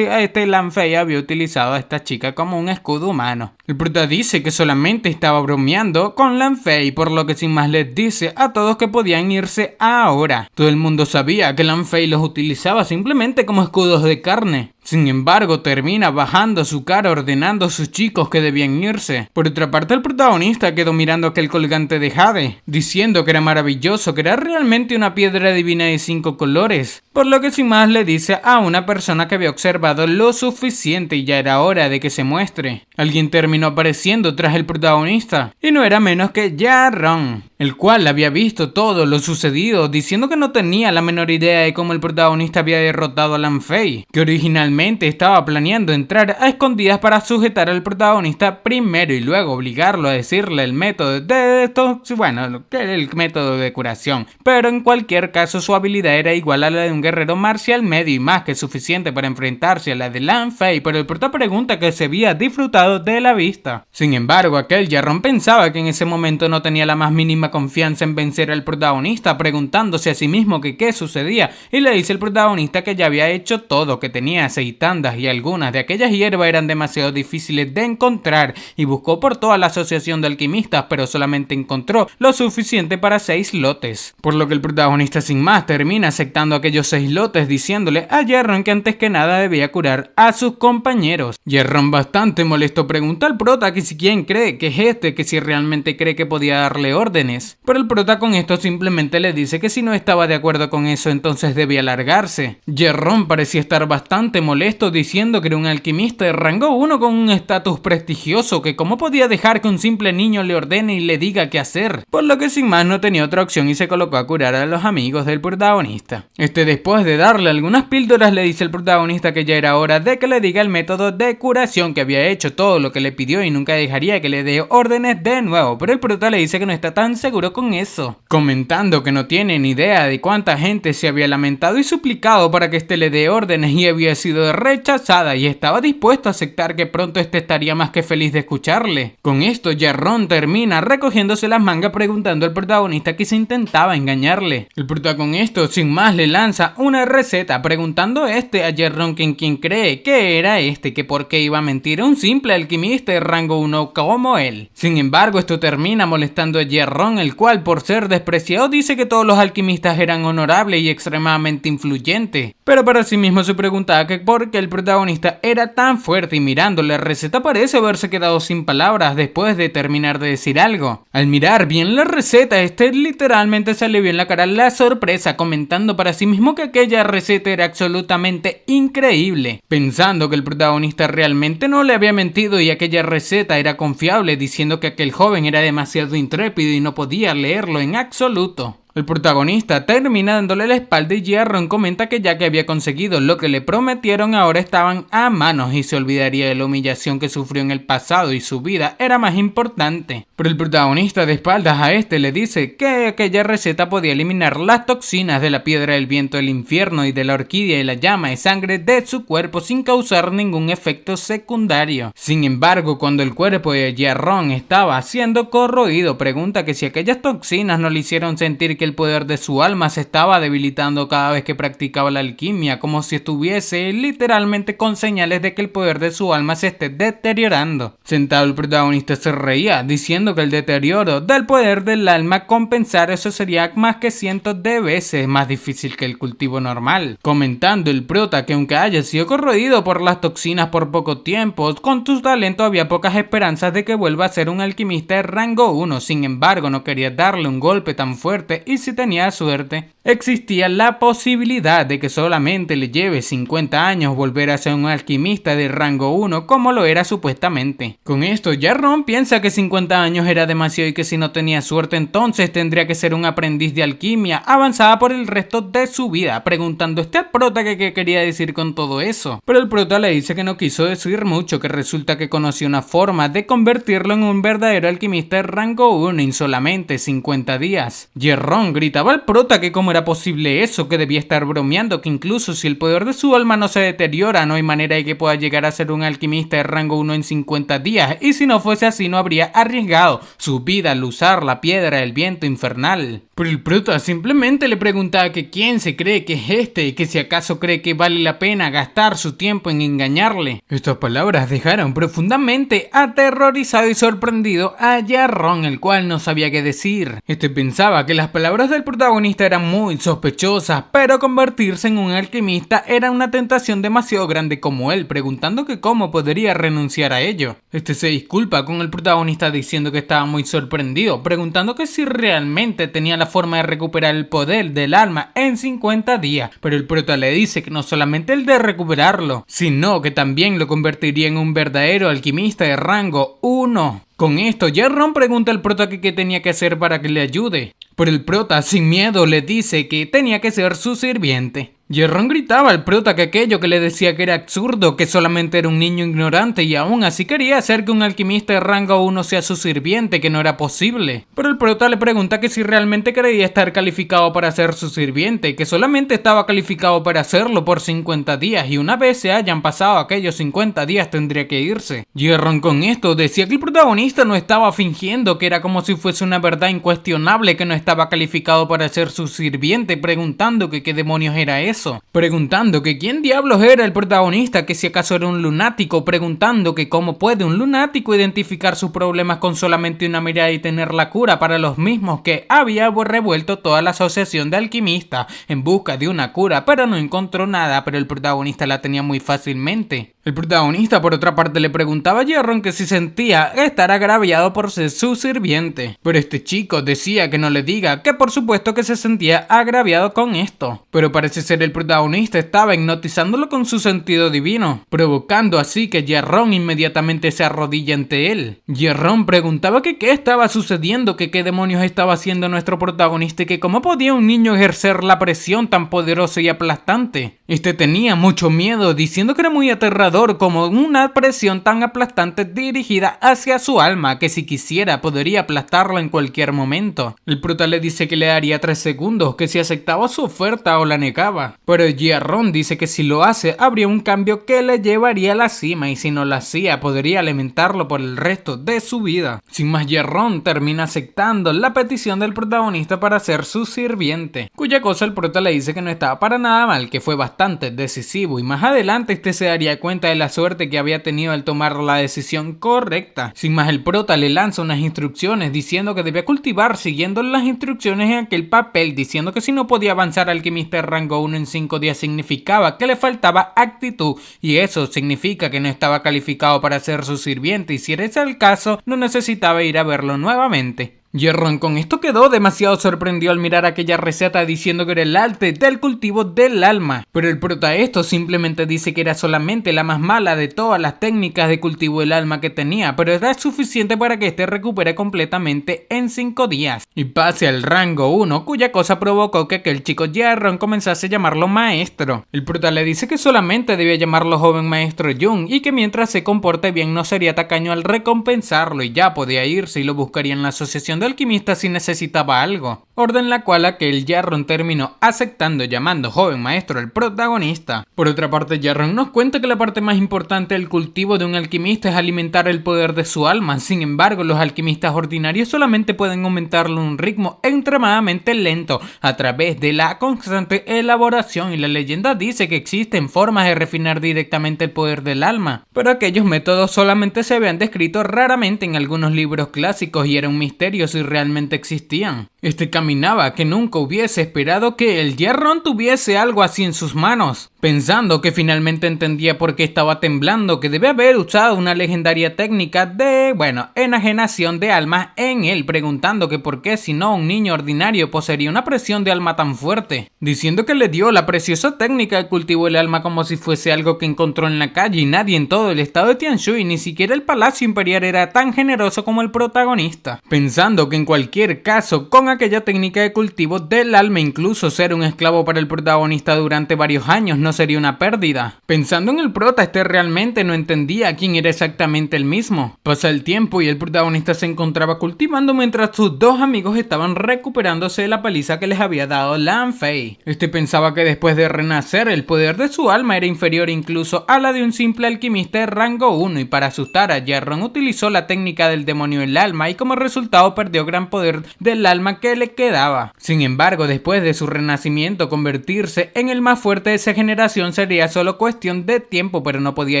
Lan Fei había utilizado a esta chica como un escudo humano. El prota dice que solamente estaba bromeando con Lan Fei, por lo que sin más les dice a todos que podían irse ahora. Todo el mundo sabía que Lan Fei los utilizaba simplemente como escudos de carne. Sin embargo, termina bajando su cara ordenando a sus chicos que debían irse. Por otra parte, el protagonista quedó mirando aquel colgante de jade, diciendo que era maravilloso, que era realmente una piedra divina de 5 colores. Por lo que sin más le dice a una persona que había observado lo suficiente y ya era hora de que se muestre. Alguien terminó apareciendo tras el protagonista, y no era menos que Jarron, el cual había visto todo lo sucedido, diciendo que no tenía la menor idea de cómo el protagonista había derrotado a Lan Fei, que originalmente estaba planeando entrar a escondidas para sujetar al protagonista primero y luego obligarlo a decirle el método de esto, bueno, que era el método de curación, pero en cualquier caso su habilidad era igual a la de un guerrero marcial medio y más que suficiente para enfrentarse a la de Lan Fei, pero el prota pregunta que se había disfrutado de la vista. Sin embargo, aquel Jarron pensaba que en ese momento no tenía la más mínima confianza en vencer al protagonista, preguntándose a sí mismo que qué sucedía, y le dice al protagonista que ya había hecho todo, que tenía 6 tandas y algunas de aquellas hierbas eran demasiado difíciles de encontrar, y buscó por toda la asociación de alquimistas, pero solamente encontró lo suficiente para 6 lotes. Por lo que el protagonista sin más termina aceptando aquellos 6 lotes, diciéndole a Jarron que antes que nada debía curar a sus compañeros. Jarron, bastante molesto, pregunta al prota que si quién cree que es que si realmente cree que podía darle órdenes. Pero el prota con esto simplemente le dice que si no estaba de acuerdo con eso entonces debía largarse. Jarron parecía estar bastante molesto, diciendo que era un alquimista de rango 1 con un estatus prestigioso, que cómo podía dejar que un simple niño le ordene y le diga qué hacer. Por lo que sin más no tenía otra opción y se colocó a curar a los amigos del protagonista. Después Después de darle algunas píldoras, le dice el protagonista que ya era hora de que le diga el método de curación, que había hecho todo lo que le pidió y nunca dejaría que le dé órdenes de nuevo, pero el prota le dice que no está tan seguro con eso, comentando que no tiene ni idea de cuánta gente se había lamentado y suplicado para que este le dé órdenes y había sido rechazada, y estaba dispuesto a aceptar que pronto este estaría más que feliz de escucharle. Con esto Jarrón termina recogiéndose las mangas preguntando al protagonista que se intentaba engañarle. El prota con esto sin más le lanza una receta preguntando a Jarrón que en quién cree que era que por qué iba a mentir a un simple alquimista de rango 1 como él. Sin embargo, esto termina molestando a Jarrón, el cual por ser despreciado dice que todos los alquimistas eran honorables y extremadamente influyentes, pero para sí mismo se preguntaba que por qué el protagonista era tan fuerte, y mirando la receta parece haberse quedado sin palabras después de terminar de decir algo. Al mirar bien la receta, literalmente se le vio en la cara la sorpresa, comentando para sí mismo que aquella receta era absolutamente increíble, pensando que el protagonista realmente no le había mentido y aquella receta era confiable, diciendo que aquel joven era demasiado intrépido y no podía leerlo en absoluto. El protagonista termina dándole la espalda y Jarrón comenta que ya que había conseguido lo que le prometieron, ahora estaban a manos y se olvidaría de la humillación que sufrió en el pasado y su vida era más importante. Pero el protagonista, de espaldas a le dice que aquella receta podía eliminar las toxinas de la piedra del viento del infierno y de la orquídea y la llama de sangre de su cuerpo sin causar ningún efecto secundario. Sin embargo, cuando el cuerpo de Jarrón estaba siendo corroído, pregunta que si aquellas toxinas no le hicieron sentir que el poder de su alma se estaba debilitando cada vez que practicaba la alquimia, como si estuviese literalmente con señales de que el poder de su alma se esté deteriorando. Sentado, el protagonista se reía, diciendo que el deterioro del poder del alma compensar eso sería más que cientos de veces más difícil que el cultivo normal, comentando el prota que aunque haya sido corroído por las toxinas por poco tiempo, con tu talento había pocas esperanzas de que vuelva a ser un alquimista de rango 1, sin embargo no quería darle un golpe tan fuerte y si tenía suerte, existía la posibilidad de que solamente le lleve 50 años volver a ser un alquimista de rango 1 como lo era supuestamente. Con esto, Jarrón piensa que 50 años era demasiado y que si no tenía suerte entonces tendría que ser un aprendiz de alquimia avanzada por el resto de su vida, preguntando al prota que qué quería decir con todo eso. Pero el prota le dice que no quiso decir mucho, que resulta que conoció una forma de convertirlo en un verdadero alquimista de rango 1 en solamente 50 días. Jarrón gritaba al prota que cómo era posible eso, que debía estar bromeando, que incluso si el poder de su alma no se deteriora, no hay manera de que pueda llegar a ser un alquimista de rango 1 en 50 días, y si no fuese así no habría arriesgado su vida al usar la piedra del viento infernal. Pero el prota simplemente le preguntaba que quién se cree que es y que si acaso cree que vale la pena gastar su tiempo en engañarle. Estas palabras dejaron profundamente aterrorizado y sorprendido a Jarrón, el cual no sabía qué decir. Pensaba que las palabras del protagonista eran muy sospechosas, pero convertirse en un alquimista era una tentación demasiado grande como él, preguntando que cómo podría renunciar a ello. Se disculpa con el protagonista diciendo que estaba muy sorprendido, preguntando que si realmente tenía la forma de recuperar el poder del alma en 50 días, pero el prota le dice que no solamente el de recuperarlo, sino que también lo convertiría en un verdadero alquimista de rango 1. Con esto, Jarrón pregunta al prota que qué tenía que hacer para que le ayude, pero el prota sin miedo le dice que tenía que ser su sirviente. Jarrón gritaba al prota que aquello que le decía que era absurdo, que solamente era un niño ignorante y aún así quería hacer que un alquimista de rango 1 sea su sirviente, que no era posible. Pero el prota le pregunta que si realmente creía estar calificado para ser su sirviente, que solamente estaba calificado para hacerlo por 50 días y una vez se hayan pasado aquellos 50 días tendría que irse. Jarrón con esto decía que el protagonista no estaba fingiendo, que era como si fuese una verdad incuestionable que no estaba calificado para ser su sirviente, preguntando que qué demonios era eso. Preguntando que quién diablos era el protagonista, que si acaso era un lunático, preguntando que cómo puede un lunático identificar sus problemas con solamente una mirada y tener la cura para los mismos, que había revuelto toda la asociación de alquimistas en busca de una cura, pero no encontró nada, pero el protagonista la tenía muy fácilmente. El protagonista, por otra parte, le preguntaba a Jerron que si sentía estar agraviado por ser su sirviente, pero este chico decía que no le diga, que por supuesto que se sentía agraviado con esto, pero parece ser el protagonista estaba hipnotizándolo con su sentido divino, provocando así que Jerron inmediatamente se arrodilla ante él. Jerron preguntaba que qué estaba sucediendo, que qué demonios estaba haciendo nuestro protagonista y que cómo podía un niño ejercer la presión tan poderosa y aplastante. Este tenía mucho miedo, diciendo que era muy aterrador como una presión tan aplastante dirigida hacia su alma que si quisiera podría aplastarlo en cualquier momento. El prota le dice que le daría 3 segundos, que si aceptaba su oferta o la negaba, pero Jerron dice que si lo hace habría un cambio que le llevaría a la cima y si no lo hacía podría alimentarlo por el resto de su vida. Sin más, Jerron termina aceptando la petición del protagonista para ser su sirviente, cuya cosa el prota le dice que no estaba para nada mal, que fue bastante decisivo y más adelante este se daría cuenta de la suerte que había tenido al tomar la decisión correcta. Sin más, el prota le lanza unas instrucciones diciendo que debía cultivar siguiendo las instrucciones en aquel papel, diciendo que si no podía avanzar alquimista de rango 1 en 5 días significaba que le faltaba actitud y eso significa que no estaba calificado para ser su sirviente y si era ese el caso no necesitaba ir a verlo nuevamente. Jerron con esto quedó demasiado sorprendido al mirar aquella receta diciendo que era el arte del cultivo del alma, pero el prota esto simplemente dice que era solamente la más mala de todas las técnicas de cultivo del alma que tenía, pero era suficiente para que este recupere completamente en 5 días y pase al rango 1, cuya cosa provocó que aquel chico Jerron comenzase a llamarlo maestro. El prota le dice que solamente debía llamarlo joven maestro Jung y que mientras se comporte bien no sería tacaño al recompensarlo y ya podía irse y lo buscaría en la asociación de alquimista si necesitaba algo, orden la cual aquel Jerron terminó aceptando llamando joven maestro al protagonista. Por otra parte, Jerron nos cuenta que la parte más importante del cultivo de un alquimista es alimentar el poder de su alma. Sin embargo, los alquimistas ordinarios solamente pueden aumentarlo a un ritmo extremadamente lento a través de la constante elaboración y la leyenda dice que existen formas de refinar directamente el poder del alma, pero aquellos métodos solamente se habían descrito raramente en algunos libros clásicos y era un misterio si realmente existían. Este caminaba que nunca hubiese esperado que el Jerron tuviese algo así en sus manos, pensando que finalmente entendía por qué estaba temblando, que debe haber usado una legendaria técnica de, enajenación de almas en él, preguntando que por qué si no un niño ordinario poseería una presión de alma tan fuerte, diciendo que le dio la preciosa técnica de cultivo del alma como si fuese algo que encontró en la calle y nadie en todo el estado de Tianshui, ni siquiera el palacio imperial era tan generoso como el protagonista, pensando que en cualquier caso con aquella técnica de cultivo del alma incluso ser un esclavo para el protagonista durante varios años no sería una pérdida. Pensando en el prota, este realmente no entendía quién era exactamente el mismo. Pasa el tiempo y el protagonista se encontraba cultivando mientras sus dos amigos estaban recuperándose de la paliza que les había dado Lan Fei. Este pensaba que después de renacer el poder de su alma era inferior incluso a la de un simple alquimista de rango 1 y para asustar a Jerron utilizó la técnica del demonio del alma y como resultado perdió gran poder del alma que le quedaba. Sin embargo, después de su renacimiento, convertirse en el más fuerte de esa generación sería solo cuestión de tiempo, pero no podía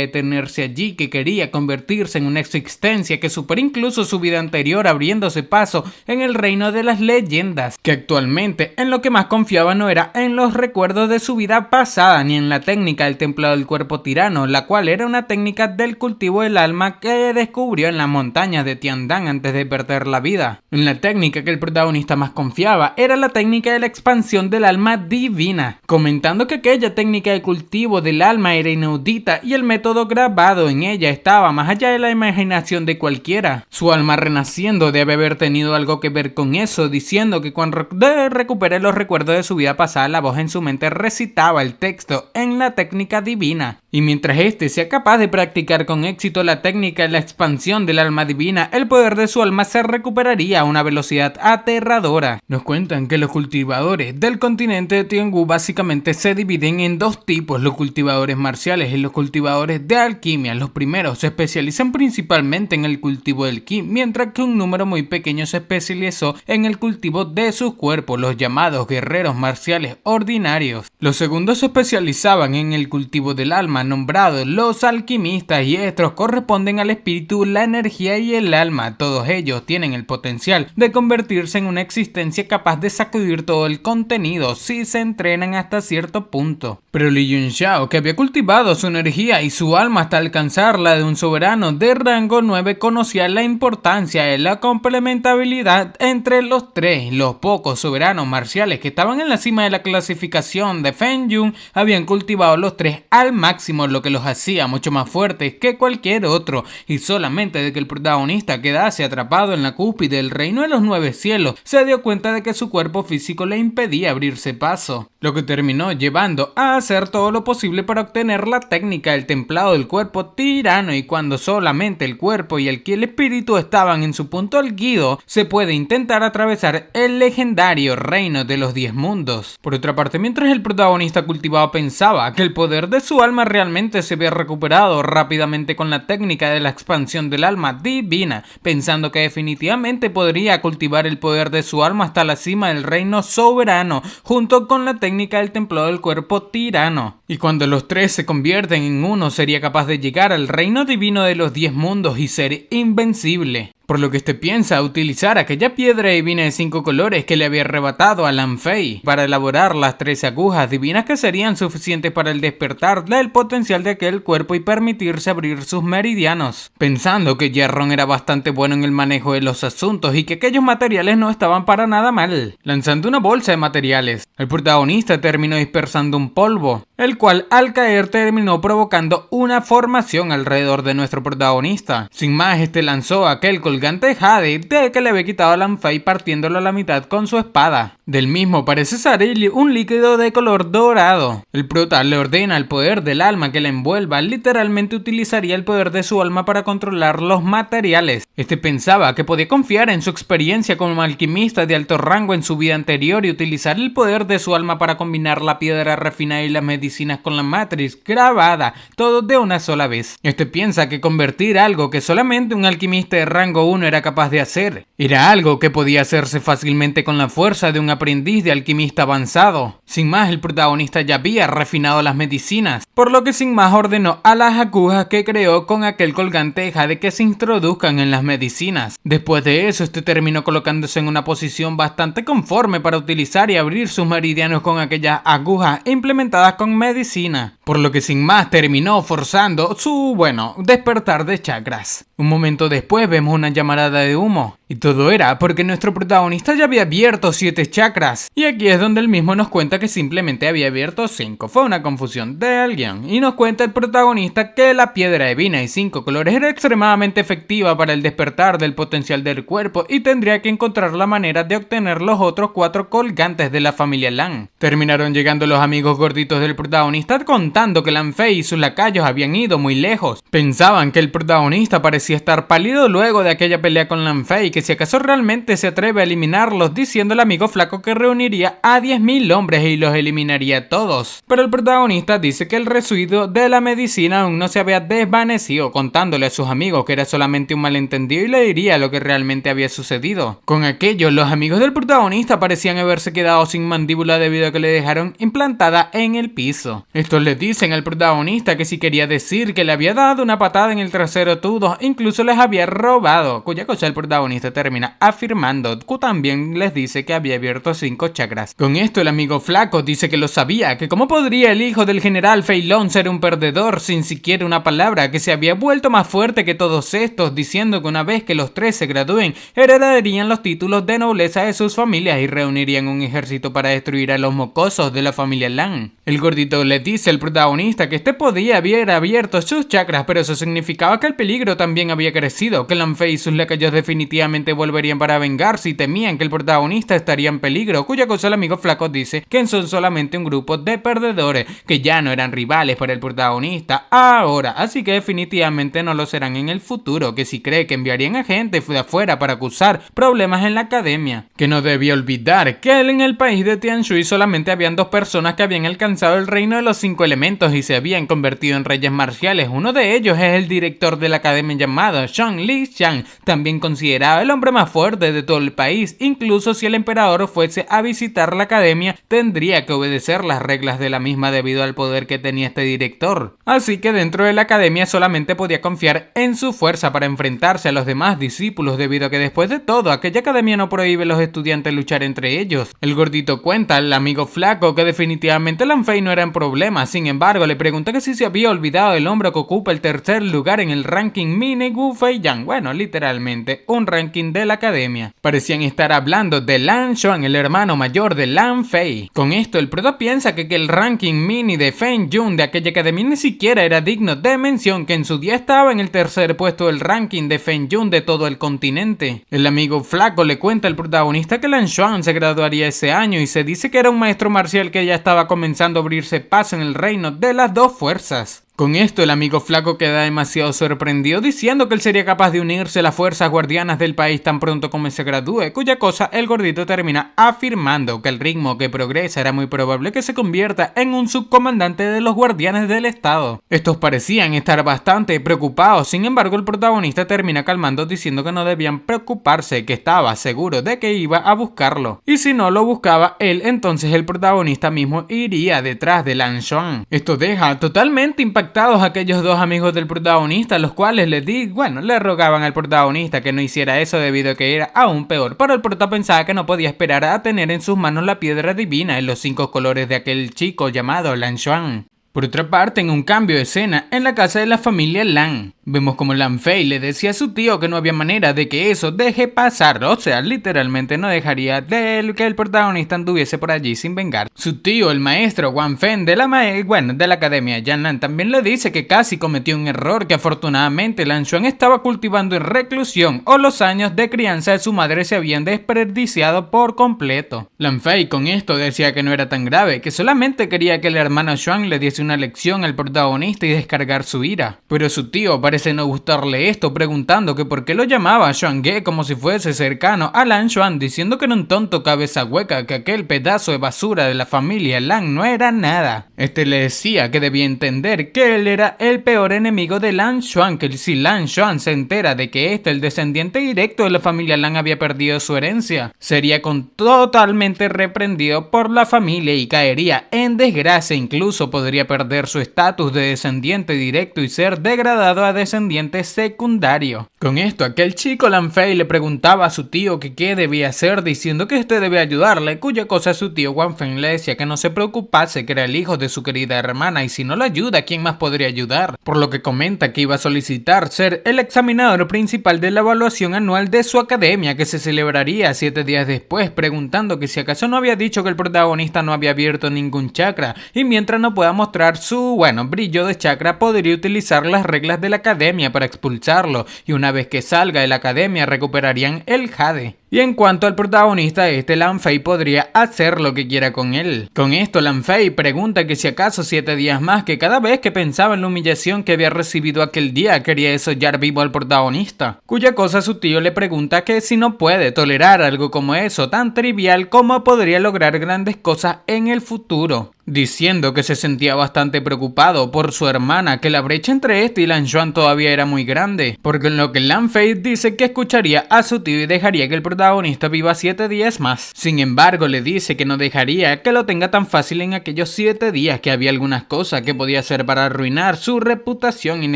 detenerse allí, que quería convertirse en una existencia que supera incluso su vida anterior, abriéndose paso en el reino de las leyendas, que actualmente en lo que más confiaba no era en los recuerdos de su vida pasada, ni en la técnica del templado del cuerpo tirano, la cual era una técnica del cultivo del alma que descubrió en las montañas de Tiandan antes de perder la vida. En la técnica que el protagonista más confiaba era la técnica de la expansión del alma divina, comentando que aquella técnica de cultivo del alma era inaudita y el método grabado en ella estaba más allá de la imaginación de cualquiera. Su alma renaciendo debe haber tenido algo que ver con eso, diciendo que cuando recupere los recuerdos de su vida pasada, la voz en su mente recitaba el texto en la técnica divina. Y mientras este sea capaz de practicar con éxito la técnica de la expansión del alma divina, el poder de su alma se recuperaría a una velocidad aterradora. Nos cuentan que los cultivadores del continente de Tiangu básicamente se dividen en dos tipos, los cultivadores marciales y los cultivadores de alquimia. Los primeros se especializan principalmente en el cultivo del ki, mientras que un número muy pequeño se especializó en el cultivo de sus cuerpos, los llamados guerreros marciales ordinarios. Los segundos se especializaban en el cultivo del alma, nombrados los alquimistas, y estos corresponden al espíritu, la energía y el alma. Todos ellos tienen el potencial de convertirse en una existencia capaz de sacudir todo el contenido si se entrenan hasta cierto punto. Pero Li Yunxiao, que había cultivado su energía y su alma hasta alcanzar la de un soberano de rango 9, conocía la importancia de la complementabilidad entre los tres. Los pocos soberanos marciales que estaban en la cima de la clasificación de Feng Yun habían cultivado los tres al máximo, lo que los hacía mucho más fuertes que cualquier otro, y solamente de que el protagonista quedase atrapado en la cúspide del reino de los 9 cielos se dio cuenta de que su cuerpo físico le impedía abrirse paso, lo que terminó llevando a hacer todo lo posible para obtener la técnica del templado del cuerpo tirano. Y cuando solamente el cuerpo y el espíritu estaban en su punto álgido, se puede intentar atravesar el legendario reino de los 10 mundos. Por otra parte, mientras el protagonista cultivado pensaba que el poder de su alma realmente se había recuperado rápidamente con la técnica de la expansión del alma divina, pensando que definitivamente podría cultivar el poder de su alma hasta la cima del reino soberano, junto con la técnica del templado del cuerpo tirano. Y cuando los tres se convierten en uno, sería capaz de llegar al reino divino de los 10 mundos y ser invencible. Por lo que este piensa utilizar aquella piedra divina de 5 colores que le había arrebatado a Lan Fei para elaborar las 13 agujas divinas que serían suficientes para el despertar del potencial de aquel cuerpo y permitirse abrir sus meridianos, pensando que Ye-Ron era bastante bueno en el manejo de los asuntos y que aquellos materiales no estaban para nada mal. Lanzando una bolsa de materiales, el protagonista terminó dispersando un polvo, el cual al caer terminó provocando una formación alrededor de nuestro protagonista. Sin más, este lanzó aquel colgante Jade de que le había quitado a Lan Fei partiéndolo a la mitad con su espada. Del mismo parece salir un líquido de color dorado. El prota le ordena al poder del alma que la envuelva, literalmente utilizaría el poder de su alma para controlar los materiales. Este pensaba que podía confiar en su experiencia como alquimista de alto rango en su vida anterior y utilizar el poder de su alma para combinar la piedra refinada y las medicinas con la matriz grabada, todo de una sola vez. Este piensa que convertir algo que solamente un alquimista de rango 1 era capaz de hacer era algo que podía hacerse fácilmente con la fuerza de un aprendiz de alquimista avanzado. Sin más, el protagonista ya había refinado las medicinas, por lo que sin más ordenó a las agujas que creó con aquel colgante Jade que se introduzcan en las medicinas. Después de eso, este terminó colocándose en una posición bastante conforme para utilizar y abrir sus meridianos con aquellas agujas implementadas con medicina, por lo que sin más terminó forzando su, despertar de chakras. Un momento después vemos una llamarada de humo, y todo era porque nuestro protagonista ya había abierto 7 chakras, y aquí es donde él mismo nos cuenta que simplemente había abierto 5, fue una confusión de alguien, y nos cuenta el protagonista que la piedra divina de 5 colores era extremadamente efectiva para el despertar del potencial del cuerpo y tendría que encontrar la manera de obtener los otros 4 colgantes de la familia Lan. Terminaron llegando los amigos gorditos del protagonista contando que Lan Fei y sus lacayos habían ido muy lejos. Pensaban que el protagonista parecía estar pálido luego de aquella pelea con Lan Fei y que si acaso realmente se atreve a eliminarlos, diciendo al amigo flaco que reuniría a 10.000 hombres y los eliminaría a todos. Pero el protagonista dice que el residuo de la medicina aún no se había desvanecido, contándole a sus amigos que era solamente un malentendido y le diría lo que realmente había sucedido. Con aquello, los amigos del protagonista parecían haberse quedado sin mandíbula debido a que le dejaron implantada en el piso. Estos le dicen al protagonista que si quería decir que le había dado una patada en el trasero todo, incluso les había robado, cuya cosa el protagonista termina afirmando que también les dice que había abierto 5 chakras. Con esto el amigo flaco dice que lo sabía, que cómo podría el hijo del general Fei Long ser un perdedor sin siquiera una palabra, que se había vuelto más fuerte que todos estos, diciendo que una vez que los 3 se gradúen, heredarían los títulos de nobleza de sus familias y reunirían un ejército para destruir a los mocosos de la familia Lan. El gordito le dice al protagonista que este podía haber abierto sus chakras, pero eso significaba que el peligro también había crecido, que Lan Fei y sus lacayos definitivamente volverían para vengarse y temían que el protagonista estaría en peligro, cuya cosa el amigo flaco dice que son solamente un grupo de perdedores, que ya no eran rivales para el protagonista ahora, así que definitivamente no lo serán en el futuro, que si cree que enviarían a gente de afuera para acusar problemas en la academia, que no debía olvidar que en el país de Tianshui solamente habían 2 personas que habían alcanzado el reino de los 5 elementos y se habían convertido en reyes marciales. Uno de ellos es el director de la academia llamado Zhong Lixiang, también considerado el hombre más fuerte de todo el país. Incluso si el emperador fuese a visitar la academia, tendría que obedecer las reglas de la misma debido al poder que tenía este director. Así que dentro de la academia solamente podía confiar en su fuerza para enfrentarse a los demás discípulos, debido a que después de todo, aquella academia no prohíbe a los estudiantes luchar entre ellos. El gordito cuenta al amigo flaco que definitivamente Lan Fei no era un problema. Sin embargo, le pregunta que si se había olvidado del hombre que ocupa el tercer lugar en el ranking mini Wu Fei Yang. Bueno, literalmente un ranking de la academia. Parecían estar hablando de Lan Xuan, el hermano mayor de Lan Fei. Con esto, el prota piensa que el ranking mini de Feng Yun de aquella academia ni siquiera era digno de mención, que en su día estaba en el tercer puesto del ranking de Feng Yun de todo el continente. El amigo flaco le cuenta al protagonista que Lan Xuan se graduaría ese año y se dice que era un maestro marcial que ya estaba comenzando a abrirse paso en el reino de las dos fuerzas. Con esto, el amigo flaco queda demasiado sorprendido, diciendo que él sería capaz de unirse a las fuerzas guardianas del país tan pronto como se gradúe, cuya cosa el gordito termina afirmando que el ritmo que progresa era muy probable que se convierta en un subcomandante de los guardianes del estado. Estos parecían estar bastante preocupados, sin embargo el protagonista termina calmando diciendo que no debían preocuparse, que estaba seguro de que iba a buscarlo, y si no lo buscaba él, entonces el protagonista mismo iría detrás de Lan Xuan. Esto deja totalmente impactado a aquellos dos amigos del protagonista, los cuales le rogaban al protagonista que no hiciera eso debido a que era aún peor, pero el prota pensaba que no podía esperar a tener en sus manos la piedra divina en los 5 colores de aquel chico llamado Lan Xuan. Por otra parte, en un cambio de escena, en la casa de la familia Lan, vemos como Lan Fei le decía a su tío que no había manera de que eso deje pasar, o sea, literalmente no dejaría de que el protagonista anduviese por allí sin vengar. Su tío, el maestro Wang Fen de la academia Yan'an, también le dice que casi cometió un error, que afortunadamente Lan Xuan estaba cultivando en reclusión, o los años de crianza de su madre se habían desperdiciado por completo. Lan Fei con esto decía que no era tan grave, que solamente quería que el hermano Xuan le diese una lección al protagonista y descargar su ira. Pero su tío parece no gustarle esto, preguntando que por qué lo llamaba Xuange como si fuese cercano a Lan Xuan, diciendo que era un tonto cabeza hueca, que aquel pedazo de basura de la familia Lan no era nada. Este le decía que debía entender que él era el peor enemigo de Lan Xuan, que si Lan Xuan se entera de que el descendiente directo de la familia Lan, había perdido su herencia, sería totalmente reprendido por la familia y caería en desgracia, incluso podría perder su estatus de descendiente directo y ser degradado a descendiente secundario. Con esto, aquel chico Lan Fei le preguntaba a su tío que qué debía hacer, diciendo que este debía ayudarle, cuya cosa su tío Wang Fen le decía que no se preocupase, que era el hijo de su querida hermana y si no lo ayuda, ¿quién más podría ayudar? Por lo que comenta que iba a solicitar ser el examinador principal de la evaluación anual de su academia, que se celebraría 7 días después, preguntando que si acaso no había dicho que el protagonista no había abierto ningún chakra, y mientras no pueda mostrar su brillo de chakra, podría utilizar las reglas de la academia para expulsarlo, y una vez que salga de la academia recuperarían el jade. Y en cuanto al protagonista, Lan Fei podría hacer lo que quiera con él. Con esto, Lan Fei pregunta que si acaso 7 días más, que cada vez que pensaba en la humillación que había recibido aquel día, quería desollar vivo al protagonista. Cuya cosa su tío le pregunta que si no puede tolerar algo como eso, tan trivial, como podría lograr grandes cosas en el futuro. Diciendo que se sentía bastante preocupado por su hermana, que la brecha entre y Lan Xuan todavía era muy grande, porque en lo que Lan Fei dice que escucharía a su tío y dejaría que el protagonista viva 7 días más. Sin embargo, le dice que no dejaría que lo tenga tan fácil en aquellos 7 días, que había algunas cosas que podía hacer para arruinar su reputación y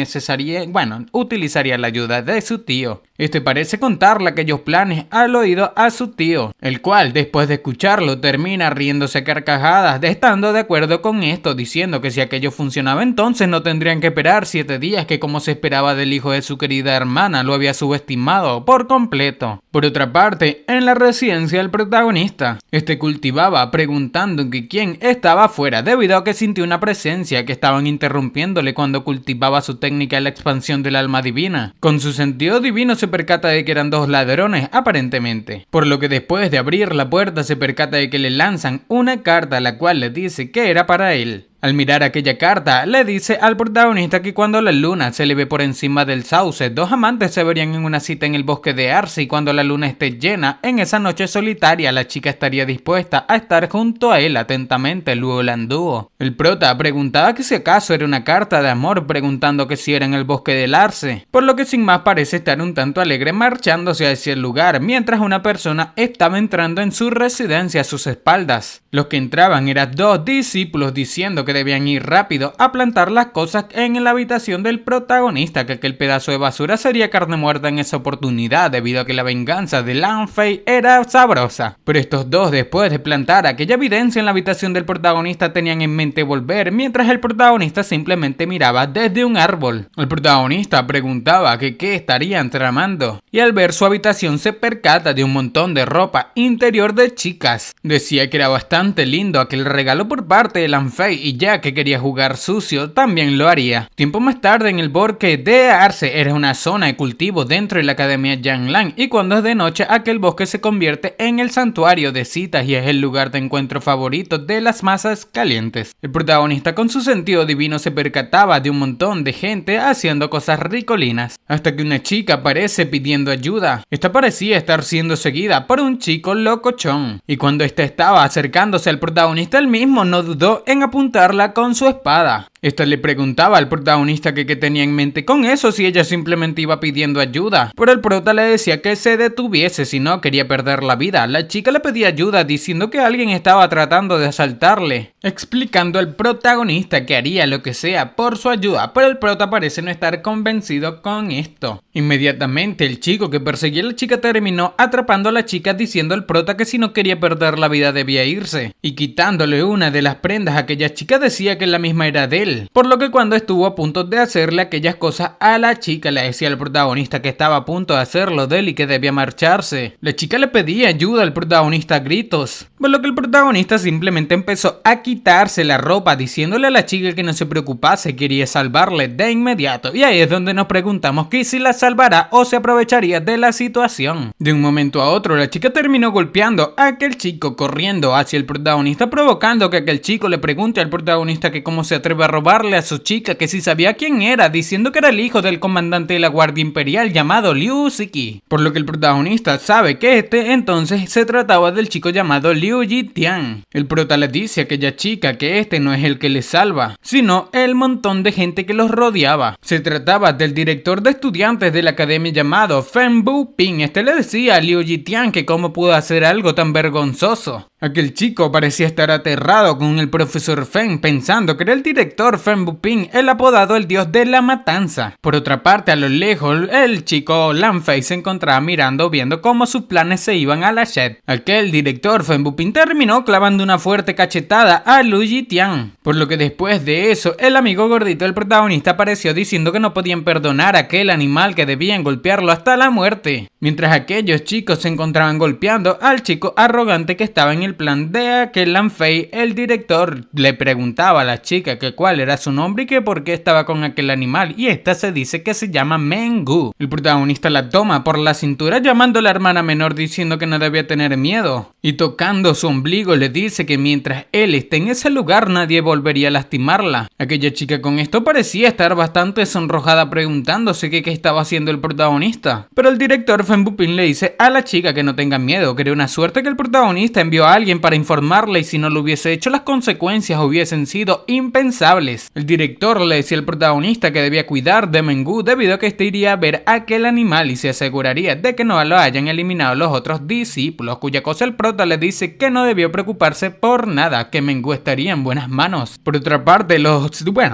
utilizaría la ayuda de su tío. Este parece contarle aquellos planes al oído a su tío, el cual después de escucharlo termina riéndose a carcajadas, estando de acuerdo con esto, diciendo que si aquello funcionaba entonces no tendrían que esperar 7 días, que como se esperaba del hijo de su querida hermana, lo había subestimado por completo. Por otra parte, en la residencia del protagonista, cultivaba preguntando que quién estaba afuera, debido a que sintió una presencia que estaban interrumpiéndole cuando cultivaba su técnica de la expansión del alma divina. Con su sentido divino se percata de que eran 2 ladrones aparentemente, por lo que después de abrir la puerta se percata de que le lanzan una carta, la cual le dice que era para él. Al mirar aquella carta, le dice al protagonista que cuando la luna se le ve por encima del sauce, dos amantes se verían en una cita en el bosque de Arce, y cuando la luna esté llena, en esa noche solitaria, la chica estaría dispuesta a estar junto a él atentamente. Luego la anduvo. El prota preguntaba que si acaso era una carta de amor, preguntando que si era en el bosque del Arce, por lo que sin más parece estar un tanto alegre marchándose hacia el lugar, mientras una persona estaba entrando en su residencia a sus espaldas. Los que entraban eran dos discípulos diciendo que debían ir rápido a plantar las cosas en la habitación del protagonista, que aquel pedazo de basura sería carne muerta en esa oportunidad, debido a que la venganza de Lan Fei era sabrosa. Pero estos dos, después de plantar aquella evidencia en la habitación del protagonista, tenían en mente volver, mientras el protagonista simplemente miraba desde un árbol. El protagonista preguntaba que qué estarían tramando, y al ver su habitación se percata de un montón de ropa interior de chicas. Decía que era bastante lindo aquel regalo por parte de Lan Fei, y ya que quería jugar sucio, también lo haría. Tiempo más tarde, en el bosque de Arce, era una zona de cultivo dentro de la academia Yanlan, y cuando es de noche, aquel bosque se convierte en el santuario de citas y es el lugar de encuentro favorito de las masas calientes. El protagonista, con su sentido divino, se percataba de un montón de gente haciendo cosas ricolinas, hasta que una chica aparece pidiendo ayuda. Esta parecía estar siendo seguida por un chico locochón, y cuando este estaba acercándose al protagonista, él mismo no dudó en apuntarla con su espada. Esta le preguntaba al protagonista que qué tenía en mente con eso, si ella simplemente iba pidiendo ayuda, pero el prota le decía que se detuviese si no quería perder la vida. La chica le pedía ayuda diciendo que alguien estaba tratando de asaltarle, explicando al protagonista que haría lo que sea por su ayuda, pero el prota parece no estar convencido con esto. Inmediatamente el chico que perseguía a la chica terminó atrapando a la chica, diciendo al prota que si no quería perder la vida debía irse, y quitándole una de las prendas a aquella chica decía que la misma era de él. Por lo que cuando estuvo a punto de hacerle aquellas cosas a la chica, le decía al protagonista que estaba a punto de hacerlo de él y que debía marcharse. La chica le pedía ayuda al protagonista a gritos, por lo que el protagonista simplemente empezó a quitarse la ropa, diciéndole a la chica que no se preocupase, quería salvarle de inmediato. Y ahí es donde nos preguntamos que si la salvará o se aprovecharía de la situación. De un momento a otro, la chica terminó golpeando a aquel chico, corriendo hacia el protagonista, provocando que aquel chico le pregunte al protagonista que cómo se atreve a robarle a su chica, que si sabía quién era, diciendo que era el hijo del comandante de la Guardia Imperial llamado Liu Ziki. Por lo que el protagonista sabe que entonces se trataba del chico llamado Liu Yitian. El prota le dice a aquella chica que no es el que le salva, sino el montón de gente que los rodeaba. Se trataba del director de estudiantes de la academia llamado Fen Buping. Le decía a Liu Yitian que cómo pudo hacer algo tan vergonzoso. Aquel chico parecía estar aterrado con el profesor Fen, pensando que era el director Fen Buping, el apodado el dios de la matanza. Por otra parte, a lo lejos, el chico Lan Fei se encontraba mirando, viendo cómo sus planes se iban a la shit. Aquel director Fen Buping terminó clavando una fuerte cachetada a Liu Yitian, por lo que después de eso, el amigo gordito del protagonista apareció diciendo que no podían perdonar a aquel animal, que debían golpearlo hasta la muerte. Mientras aquellos chicos se encontraban golpeando al chico arrogante que estaba en el plan de aquel Lan Fei, el director le preguntaba a la chica que cuál era su nombre y que por qué estaba con aquel animal, y esta se dice que se llama Mengu. El protagonista la toma por la cintura, llamando a la hermana menor, diciendo que no debía tener miedo, y tocando su ombligo le dice que mientras él esté en ese lugar nadie volvería a lastimarla. Aquella chica con esto parecía estar bastante sonrojada, preguntándose qué estaba haciendo el protagonista, pero el director Fen Buping le dice a la chica que no tenga miedo, que era una suerte que el protagonista envió a alguien para informarle, y si no lo hubiese hecho las consecuencias hubiesen sido impensables. El director le decía al protagonista que debía cuidar de Mengu, debido a que este iría a ver a aquel animal y se aseguraría de que no lo hayan eliminado los otros discípulos, cuya cosa el prota le dice que no debió preocuparse por nada, que Mengu estaría en buenas manos. Por otra parte, los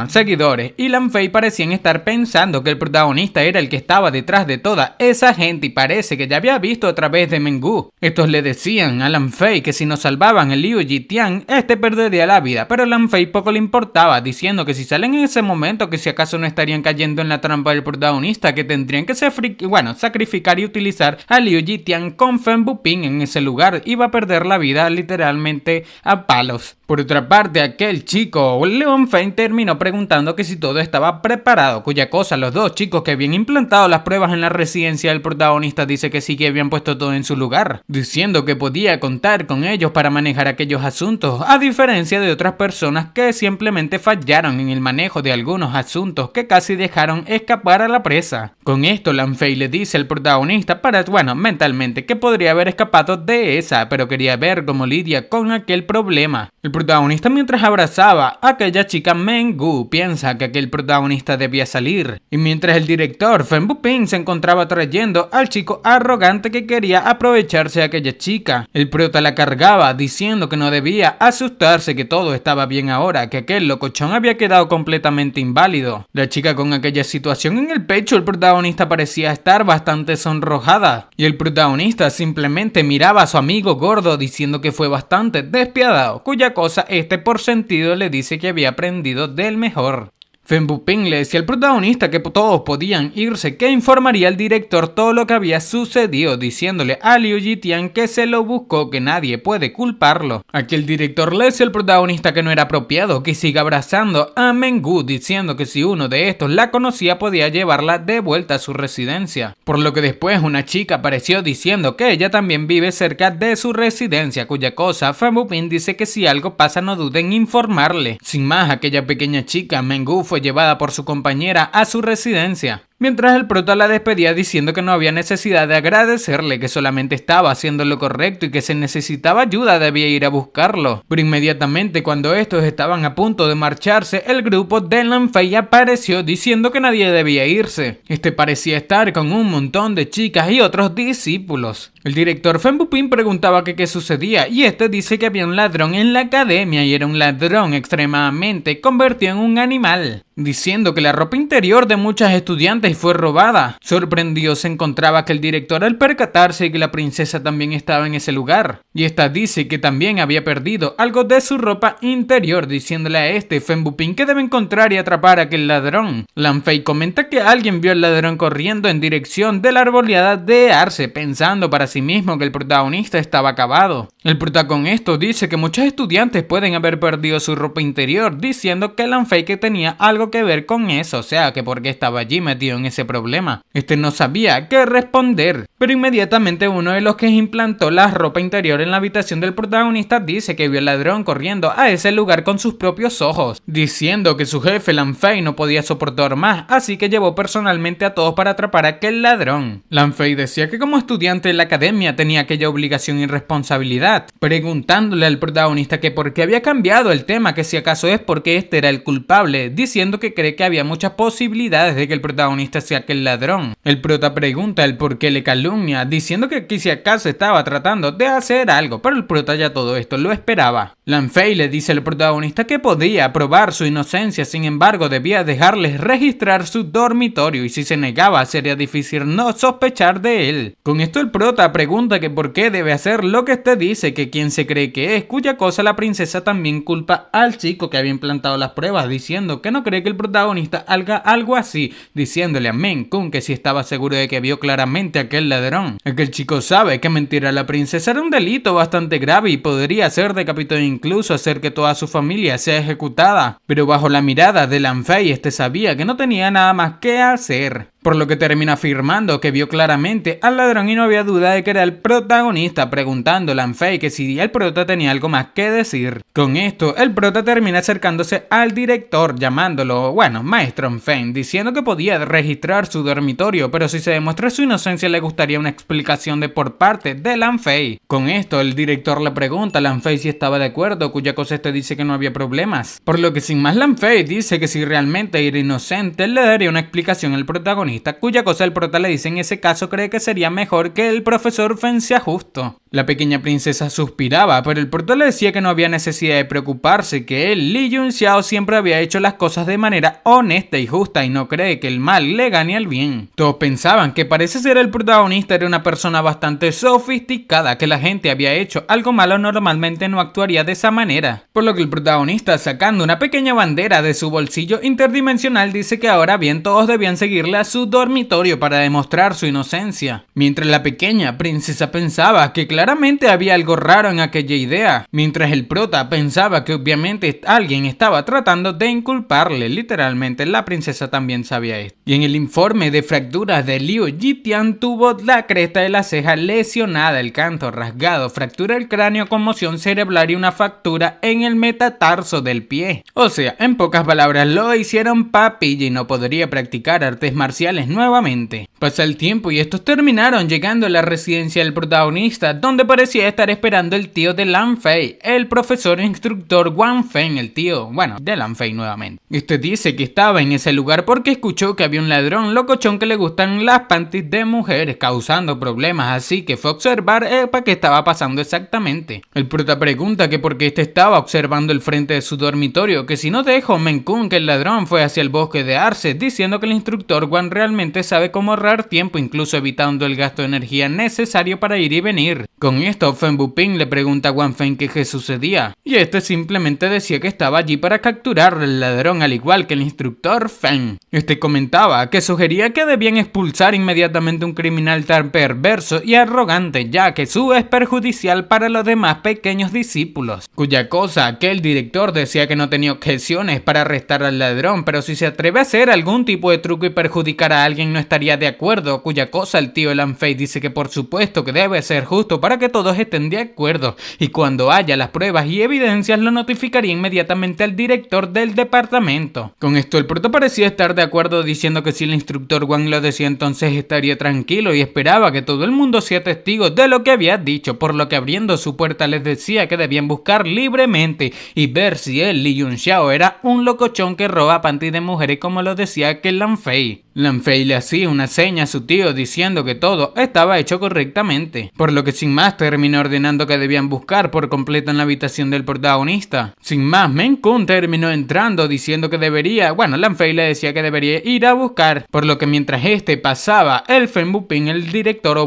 seguidores y Lan Fei parecían estar pensando que el protagonista era el que estaba detrás de toda esa gente, y parece que ya había visto a través de Mengu. Estos le decían a Lan Fei que si no salvaban a Liu Yitian, perdería la vida, pero a Lan Fei poco le importaba, diciendo que si salen en ese momento, que si acaso no estarían cayendo en la trampa del protagonista, que tendrían que sacrificar y utilizar a Liu Yitian con Fen Buping en ese lugar. Iba a perder la vida literalmente a palos. Por otra parte, aquel chico, Leon Fein, terminó preguntando que si todo estaba preparado, cuya cosa los dos chicos que habían implantado las pruebas en la residencia del protagonista dice que sí que habían puesto todo en su lugar, diciendo que podía contar con ellos para manejar aquellos asuntos, a diferencia de otras personas que simplemente fallaron en el manejo de algunos asuntos que casi dejaron escapar a la presa. Con esto, Lan Fei le dice al protagonista mentalmente que podría haber escapado de esa, pero quería ver cómo lidia con aquel problema. El protagonista, mientras abrazaba a aquella chica Meng Gu, piensa que aquel protagonista debía salir, y mientras el director Fen Buping se encontraba trayendo al chico arrogante que quería aprovecharse de aquella chica, el prota la cargaba diciendo que no debía asustarse, que todo estaba bien ahora, que aquel locochón había quedado completamente inválido. La chica con aquella situación en el pecho, el protagonista parecía estar bastante sonrojada, y el protagonista simplemente miraba a su amigo gordo diciendo que fue bastante despiadado, cuya cosa por sentido le dice que había aprendido del mejor. Fen Buping le decía al protagonista que todos podían irse, que informaría al director todo lo que había sucedido, diciéndole a Liu Yitian que se lo buscó, que nadie puede culparlo. Aquí el director le decía al protagonista que no era apropiado que siga abrazando a Meng Gu, diciendo que si uno de estos la conocía podía llevarla de vuelta a su residencia. Por lo que después una chica apareció diciendo que ella también vive cerca de su residencia, cuya cosa Fen Buping dice que si algo pasa no duden en informarle. Sin más, aquella pequeña chica, Meng Gu, fue llevada por su compañera a su residencia, mientras el prota la despedía diciendo que no había necesidad de agradecerle, que solamente estaba haciendo lo correcto y que si necesitaba ayuda debía ir a buscarlo. Pero inmediatamente, cuando estos estaban a punto de marcharse, el grupo de Lan Fei apareció diciendo que nadie debía irse. Parecía estar con un montón de chicas y otros discípulos. El director Fen Buping preguntaba que qué sucedía, y dice que había un ladrón en la academia y era un ladrón extremadamente convertido en un animal, diciendo que la ropa interior de muchas estudiantes fue robada. Sorprendido se encontraba que el director al percatarse de que la princesa también estaba en ese lugar, y dice que también había perdido algo de su ropa interior, diciéndole a Fen Buping que debe encontrar y atrapar a aquel ladrón. Lan Fei comenta que alguien vio al ladrón corriendo en dirección de la arboleada de Arce, pensando para sí mismo que el protagonista estaba acabado. El prota con esto dice que muchos estudiantes pueden haber perdido su ropa interior, diciendo que Lan Fei que tenía algo que ver con eso, o sea, que porque estaba allí metido en ese problema. No sabía qué responder, pero inmediatamente uno de los que implantó la ropa interior en la habitación del protagonista dice que vio al ladrón corriendo a ese lugar con sus propios ojos, diciendo que su jefe Lan Fei no podía soportar más, así que llevó personalmente a todos para atrapar a aquel ladrón. Lan Fei decía que como estudiante de la academia tenía aquella obligación y responsabilidad, preguntándole al protagonista que por qué había cambiado el tema, que si acaso es porque era el culpable, diciendo que cree que había muchas posibilidades de que el protagonista sea aquel ladrón. El prota pregunta el por qué le calumnia, diciendo que aquí si acaso estaba tratando de hacer algo, pero el prota ya todo esto lo esperaba. Lan Fei le dice al protagonista que podía probar su inocencia, sin embargo debía dejarles registrar su dormitorio y si se negaba sería difícil no sospechar de él. Con esto el prota pregunta que por qué debe hacer lo que dice, que quien se cree que es, cuya cosa la princesa también culpa al chico que había implantado las pruebas, diciendo que no cree que el protagonista haga algo así, diciéndole a Meng Kun que si estaba seguro de que vio claramente a aquel ladrón. Aquel chico sabe que mentir a la princesa era un delito bastante grave y podría ser decapitado e incluso hacer que toda su familia sea ejecutada, pero bajo la mirada de Lan Fei sabía que no tenía nada más que hacer. Por lo que termina afirmando que vio claramente al ladrón y no había duda de que era el protagonista, preguntando a Lan Fei que si el prota tenía algo más que decir. Con esto, el prota termina acercándose al director, llamándolo, Maestro Fen, diciendo que podía registrar su dormitorio, pero si se demuestra su inocencia le gustaría una explicación por parte de Lan Fei. Con esto, el director le pregunta a Lan Fei si estaba de acuerdo, cuya cosa dice que no había problemas. Por lo que sin más Lan Fei dice que si realmente era inocente, le daría una explicación al protagonista, cuya cosa el prota le dice en ese caso cree que sería mejor que el profesor Fen sea justo. La pequeña princesa suspiraba, pero el prota le decía que no había necesidad de preocuparse, que él, Li Yunxiao, siempre había hecho las cosas de manera honesta y justa y no cree que el mal le gane al bien. Todos pensaban que parece ser el protagonista era una persona bastante sofisticada, que la gente había hecho algo malo normalmente no actuaría de esa manera. Por lo que el protagonista, sacando una pequeña bandera de su bolsillo interdimensional, dice que ahora bien todos debían seguirle a su dormitorio para demostrar su inocencia. Mientras la pequeña princesa pensaba que claramente había algo raro en aquella idea, mientras el prota pensaba que obviamente alguien estaba tratando de inculparle. Literalmente la princesa también sabía esto. Y en el informe de fracturas de Liu Yitian tuvo la cresta de la ceja lesionada, el canto rasgado, fractura del cráneo, conmoción cerebral y una fractura en el metatarso del pie. O sea, en pocas palabras, lo hicieron papilla y no podría practicar artes marciales nuevamente. Pasa el tiempo y estos terminaron llegando a la residencia del protagonista, donde parecía estar esperando el tío de Lan Fei, el profesor e instructor Wang Feng, el tío, de Lan Fei nuevamente. Este dice que estaba en ese lugar porque escuchó que había un ladrón locochón que le gustan las panties de mujeres, causando problemas, así que fue a observar para qué estaba pasando exactamente. El prota pregunta que por qué este estaba observando el frente de su dormitorio, que si no dijo Menkun que el ladrón fue hacia el bosque de Arce, diciendo que el instructor Wang realmente sabe cómo ahorrar tiempo, incluso evitando el gasto de energía necesario para ir y venir. Con esto, Fen Buping le pregunta a Wang Feng qué sucedía, y este simplemente decía que estaba allí para capturar al ladrón, al igual que el instructor Feng. Este comentaba que sugería que debían expulsar inmediatamente un criminal tan perverso y arrogante, ya que su es perjudicial para los demás pequeños discípulos. Cuya cosa que el director decía que no tenía objeciones para arrestar al ladrón, pero si se atreve a hacer algún tipo de truco y perjudicar a alguien no estaría de acuerdo. Cuya cosa el tío Lan Fei dice que por supuesto que debe ser justo para que todos estén de acuerdo, y cuando haya las pruebas y evidencias lo notificaría inmediatamente al director del departamento. Con esto el prota parecía estar de acuerdo, diciendo que si el instructor Wang lo decía entonces estaría tranquilo y esperaba que todo el mundo sea testigo de lo que había dicho, por lo que abriendo su puerta les decía que debían buscar libremente y ver si él, Li Yunxiao, era un locochón que roba panties de mujeres como lo decía que Lan Fei. Lan Fei le hacía una seña a su tío diciendo que todo estaba hecho correctamente, por lo que sin más terminó ordenando que debían buscar por completo en la habitación del protagonista. Sin más, Menkun terminó entrando diciendo que debería, Lan Fei le decía que debería ir a buscar, por lo que mientras este pasaba, el Fen Buping, el director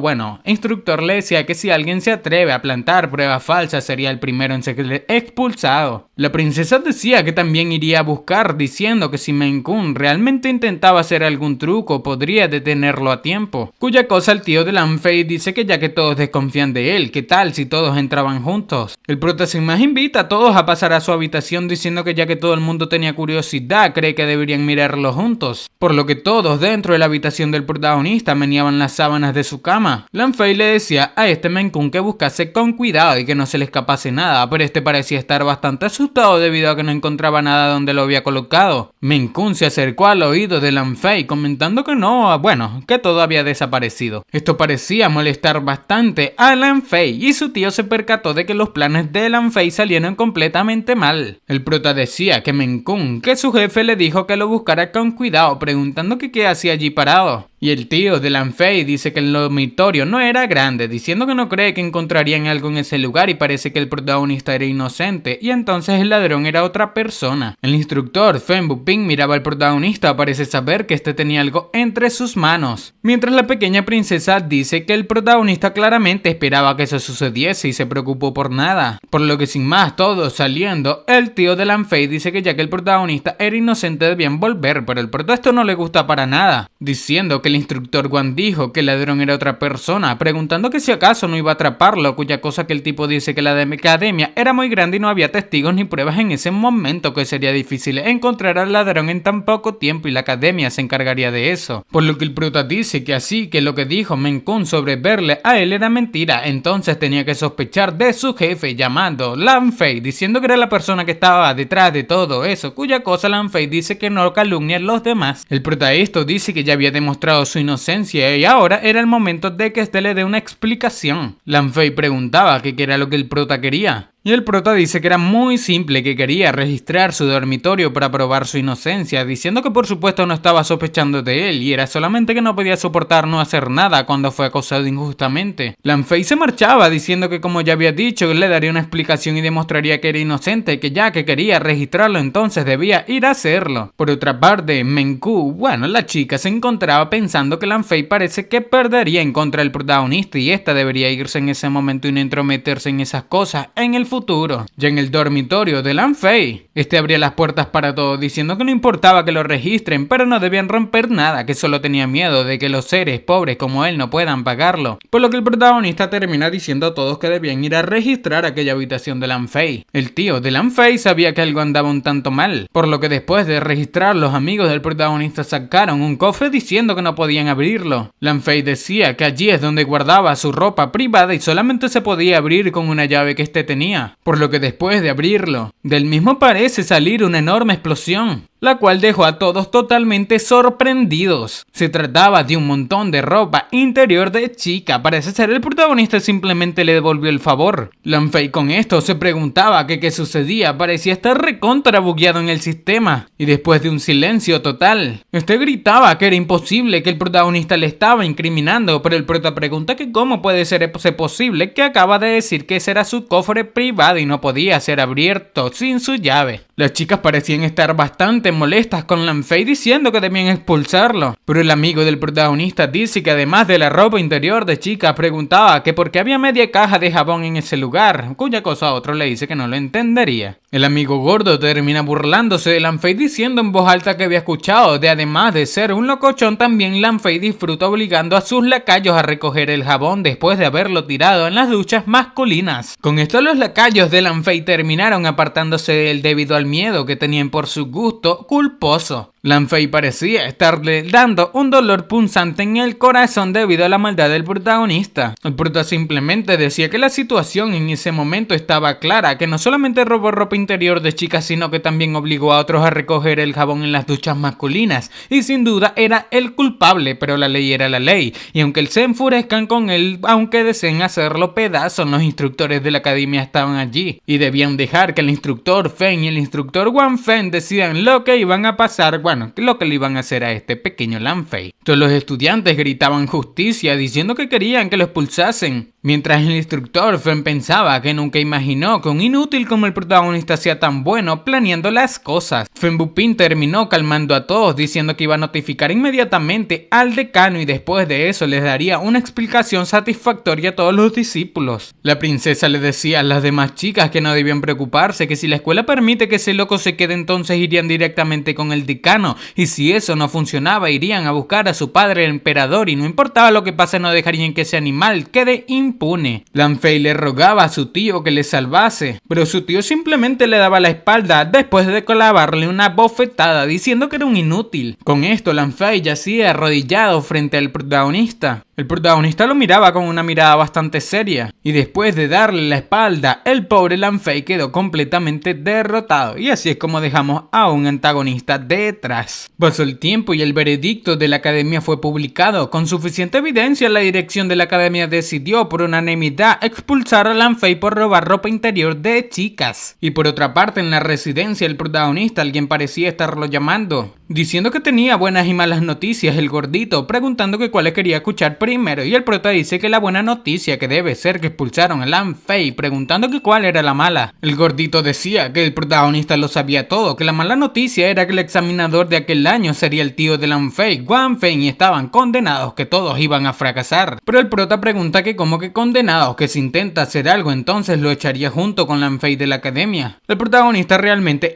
instructor, le decía que si alguien se atreve a plantar pruebas falsas sería el primero en ser expulsado. La princesa decía que también iría a buscar, diciendo que si Menkun realmente intentaba hacer algún truco podría detenerlo a tiempo. Cuya cosa el tío de Lan Fei dice que ya que todos desconfían de él, ¿qué tal si todos entraban juntos? El prota sin más invita a todos a pasar a su habitación, diciendo que ya que todo el mundo tenía curiosidad, cree que deberían mirarlo juntos. Por lo que todos dentro de la habitación del protagonista meneaban las sábanas de su cama. Lan Fei le decía a este Menkun que buscase con cuidado y que no se le escapase nada, pero este parecía estar bastante asustado debido a que no encontraba nada donde lo había colocado. Menkun se acercó al oído de Lan Fei comentando que no, que todo había desaparecido. Esto parecía molestar bastante a Lan Fei y su tío se percató de que los planes de Lan Fei salieron completamente mal. El prota decía que Menkun, que su jefe le dijo que lo buscara con cuidado, preguntando que qué hacía allí parado. Y el tío de Lan Fei dice que el dormitorio no era grande, diciendo que no cree que encontrarían algo en ese lugar y parece que el protagonista era inocente y entonces el ladrón era otra persona. El instructor Fen Buping miraba al protagonista, parece saber que este tenía algo entre sus manos. Mientras la pequeña princesa dice que el protagonista claramente esperaba que eso sucediese y se preocupó por nada. Por lo que sin más, todos saliendo, el tío de Lan Fei dice que ya que el protagonista era inocente debían volver, pero el prota esto no le gusta para nada, diciendo que el instructor Wang dijo que el ladrón era otra persona, preguntando que si acaso no iba a atraparlo, cuya cosa que el tipo dice que la academia era muy grande y no había testigos ni pruebas en ese momento, que sería difícil encontrar al ladrón en tan poco tiempo y la academia se encargaría de eso. Por lo que el prota dice que así que lo que dijo Menkun sobre verle a él era mentira, entonces tenía que sospechar de su jefe llamando Lan Fei, diciendo que era la persona que estaba detrás de todo eso, cuya cosa Lan Fei dice que no calumnia a los demás. El prota esto dice que ya había demostrado su inocencia y ahora era el momento de que este le dé una explicación. Lan Fei preguntaba que qué era lo que el prota quería. Y el prota dice que era muy simple, que quería registrar su dormitorio para probar su inocencia, diciendo que por supuesto no estaba sospechando de él y era solamente que no podía soportar no hacer nada cuando fue acosado injustamente. Lan Fei se marchaba diciendo que como ya había dicho le daría una explicación y demostraría que era inocente, que ya que quería registrarlo entonces debía ir a hacerlo. Por otra parte, Menkun, la chica se encontraba pensando que Lan Fei parece que perdería en contra del protagonista y esta debería irse en ese momento y no entrometerse en esas cosas. En el futuro. Ya en el dormitorio de Lan Fei, este abría las puertas para todos diciendo que no importaba que lo registren, pero no debían romper nada, que solo tenía miedo de que los seres pobres como él no puedan pagarlo. Por lo que el protagonista termina diciendo a todos que debían ir a registrar aquella habitación de Lan Fei. El tío de Lan Fei sabía que algo andaba un tanto mal, por lo que después de registrar, los amigos del protagonista sacaron un cofre diciendo que no podían abrirlo. Lan Fei decía que allí es donde guardaba su ropa privada y solamente se podía abrir con una llave que este tenía, por lo que después de abrirlo, del mismo parece salir una enorme explosión, la cual dejó a todos totalmente sorprendidos. Se trataba de un montón de ropa interior de chica. Parece ser el protagonista simplemente le devolvió el favor. Lan Fei con esto se preguntaba que qué sucedía, parecía estar recontra bugueado en el sistema. Y después de un silencio total, este gritaba que era imposible, que el protagonista le estaba incriminando, pero el prota pregunta que cómo puede ser posible, que acaba de decir que ese era su cofre privado y no podía ser abierto sin su llave. Las chicas parecían estar bastante molestas con Lan Fei diciendo que debían expulsarlo, pero el amigo del protagonista dice que además de la ropa interior de chica preguntaba que por qué había media caja de jabón en ese lugar, cuya cosa a otro le dice que no lo entendería. El amigo gordo termina burlándose de Lan Fei diciendo en voz alta que había escuchado de además de ser un locochón, también Lan Fei disfruta obligando a sus lacayos a recoger el jabón después de haberlo tirado en las duchas masculinas. Con esto los lacayos de Lan Fei terminaron apartándose de él debido al miedo que tenían por su gusto culposo. Lan Fei parecía estarle dando un dolor punzante en el corazón debido a la maldad del protagonista. El prota simplemente decía que la situación en ese momento estaba clara, que no solamente robó ropa interior de chicas, sino que también obligó a otros a recoger el jabón en las duchas masculinas, y sin duda era el culpable, pero la ley era la ley, y aunque él se enfurezcan con él, aunque deseen hacerlo pedazos, los instructores de la academia estaban allí, y debían dejar que el instructor Feng y el instructor Wang Feng decidan lo que iban a pasar, lo que le iban a hacer a este pequeño Lan Fei. Todos los estudiantes gritaban justicia diciendo que querían que lo expulsasen, mientras el instructor Feng pensaba que nunca imaginó que un inútil como el protagonista sea tan bueno planeando las cosas. Fen Bupin terminó calmando a todos diciendo que iba a notificar inmediatamente al decano y después de eso les daría una explicación satisfactoria a todos los discípulos. La princesa le decía a las demás chicas que no debían preocuparse, que si la escuela permite que ese loco se quede, entonces irían directamente con el decano, y si eso no funcionaba irían a buscar a su padre el emperador y no importaba lo que pase no dejarían que ese animal quede impune. Lan Fei le rogaba a su tío que le salvase, pero su tío simplemente le daba la espalda después de clavarle una bofetada diciendo que era un inútil. Con esto Lan Fei yacía arrodillado frente al protagonista. El protagonista lo miraba con una mirada bastante seria, y después de darle la espalda, el pobre Lan Fei quedó completamente derrotado, y así es como dejamos a un antagonista detrás. Pasó el tiempo y el veredicto de la academia fue publicado. Con suficiente evidencia, la dirección de la academia decidió por unanimidad expulsar a Lan Fei por robar ropa interior de chicas. Y por otra parte, en la residencia del protagonista, alguien parecía estarlo llamando, diciendo que tenía buenas y malas noticias, el gordito, preguntando que cuáles quería escuchar primero, y el prota dice que la buena noticia que debe ser que expulsaron a Lan Fei, preguntando que cuál era la mala. El gordito decía que el protagonista lo sabía todo, que la mala noticia era que el examinador de aquel año sería el tío de Lan Fei, Wang Feng, y estaban condenados, que todos iban a fracasar. Pero el prota pregunta que cómo que condenados, que si intenta hacer algo entonces lo echaría junto con Lan Fei de la academia. El protagonista realmente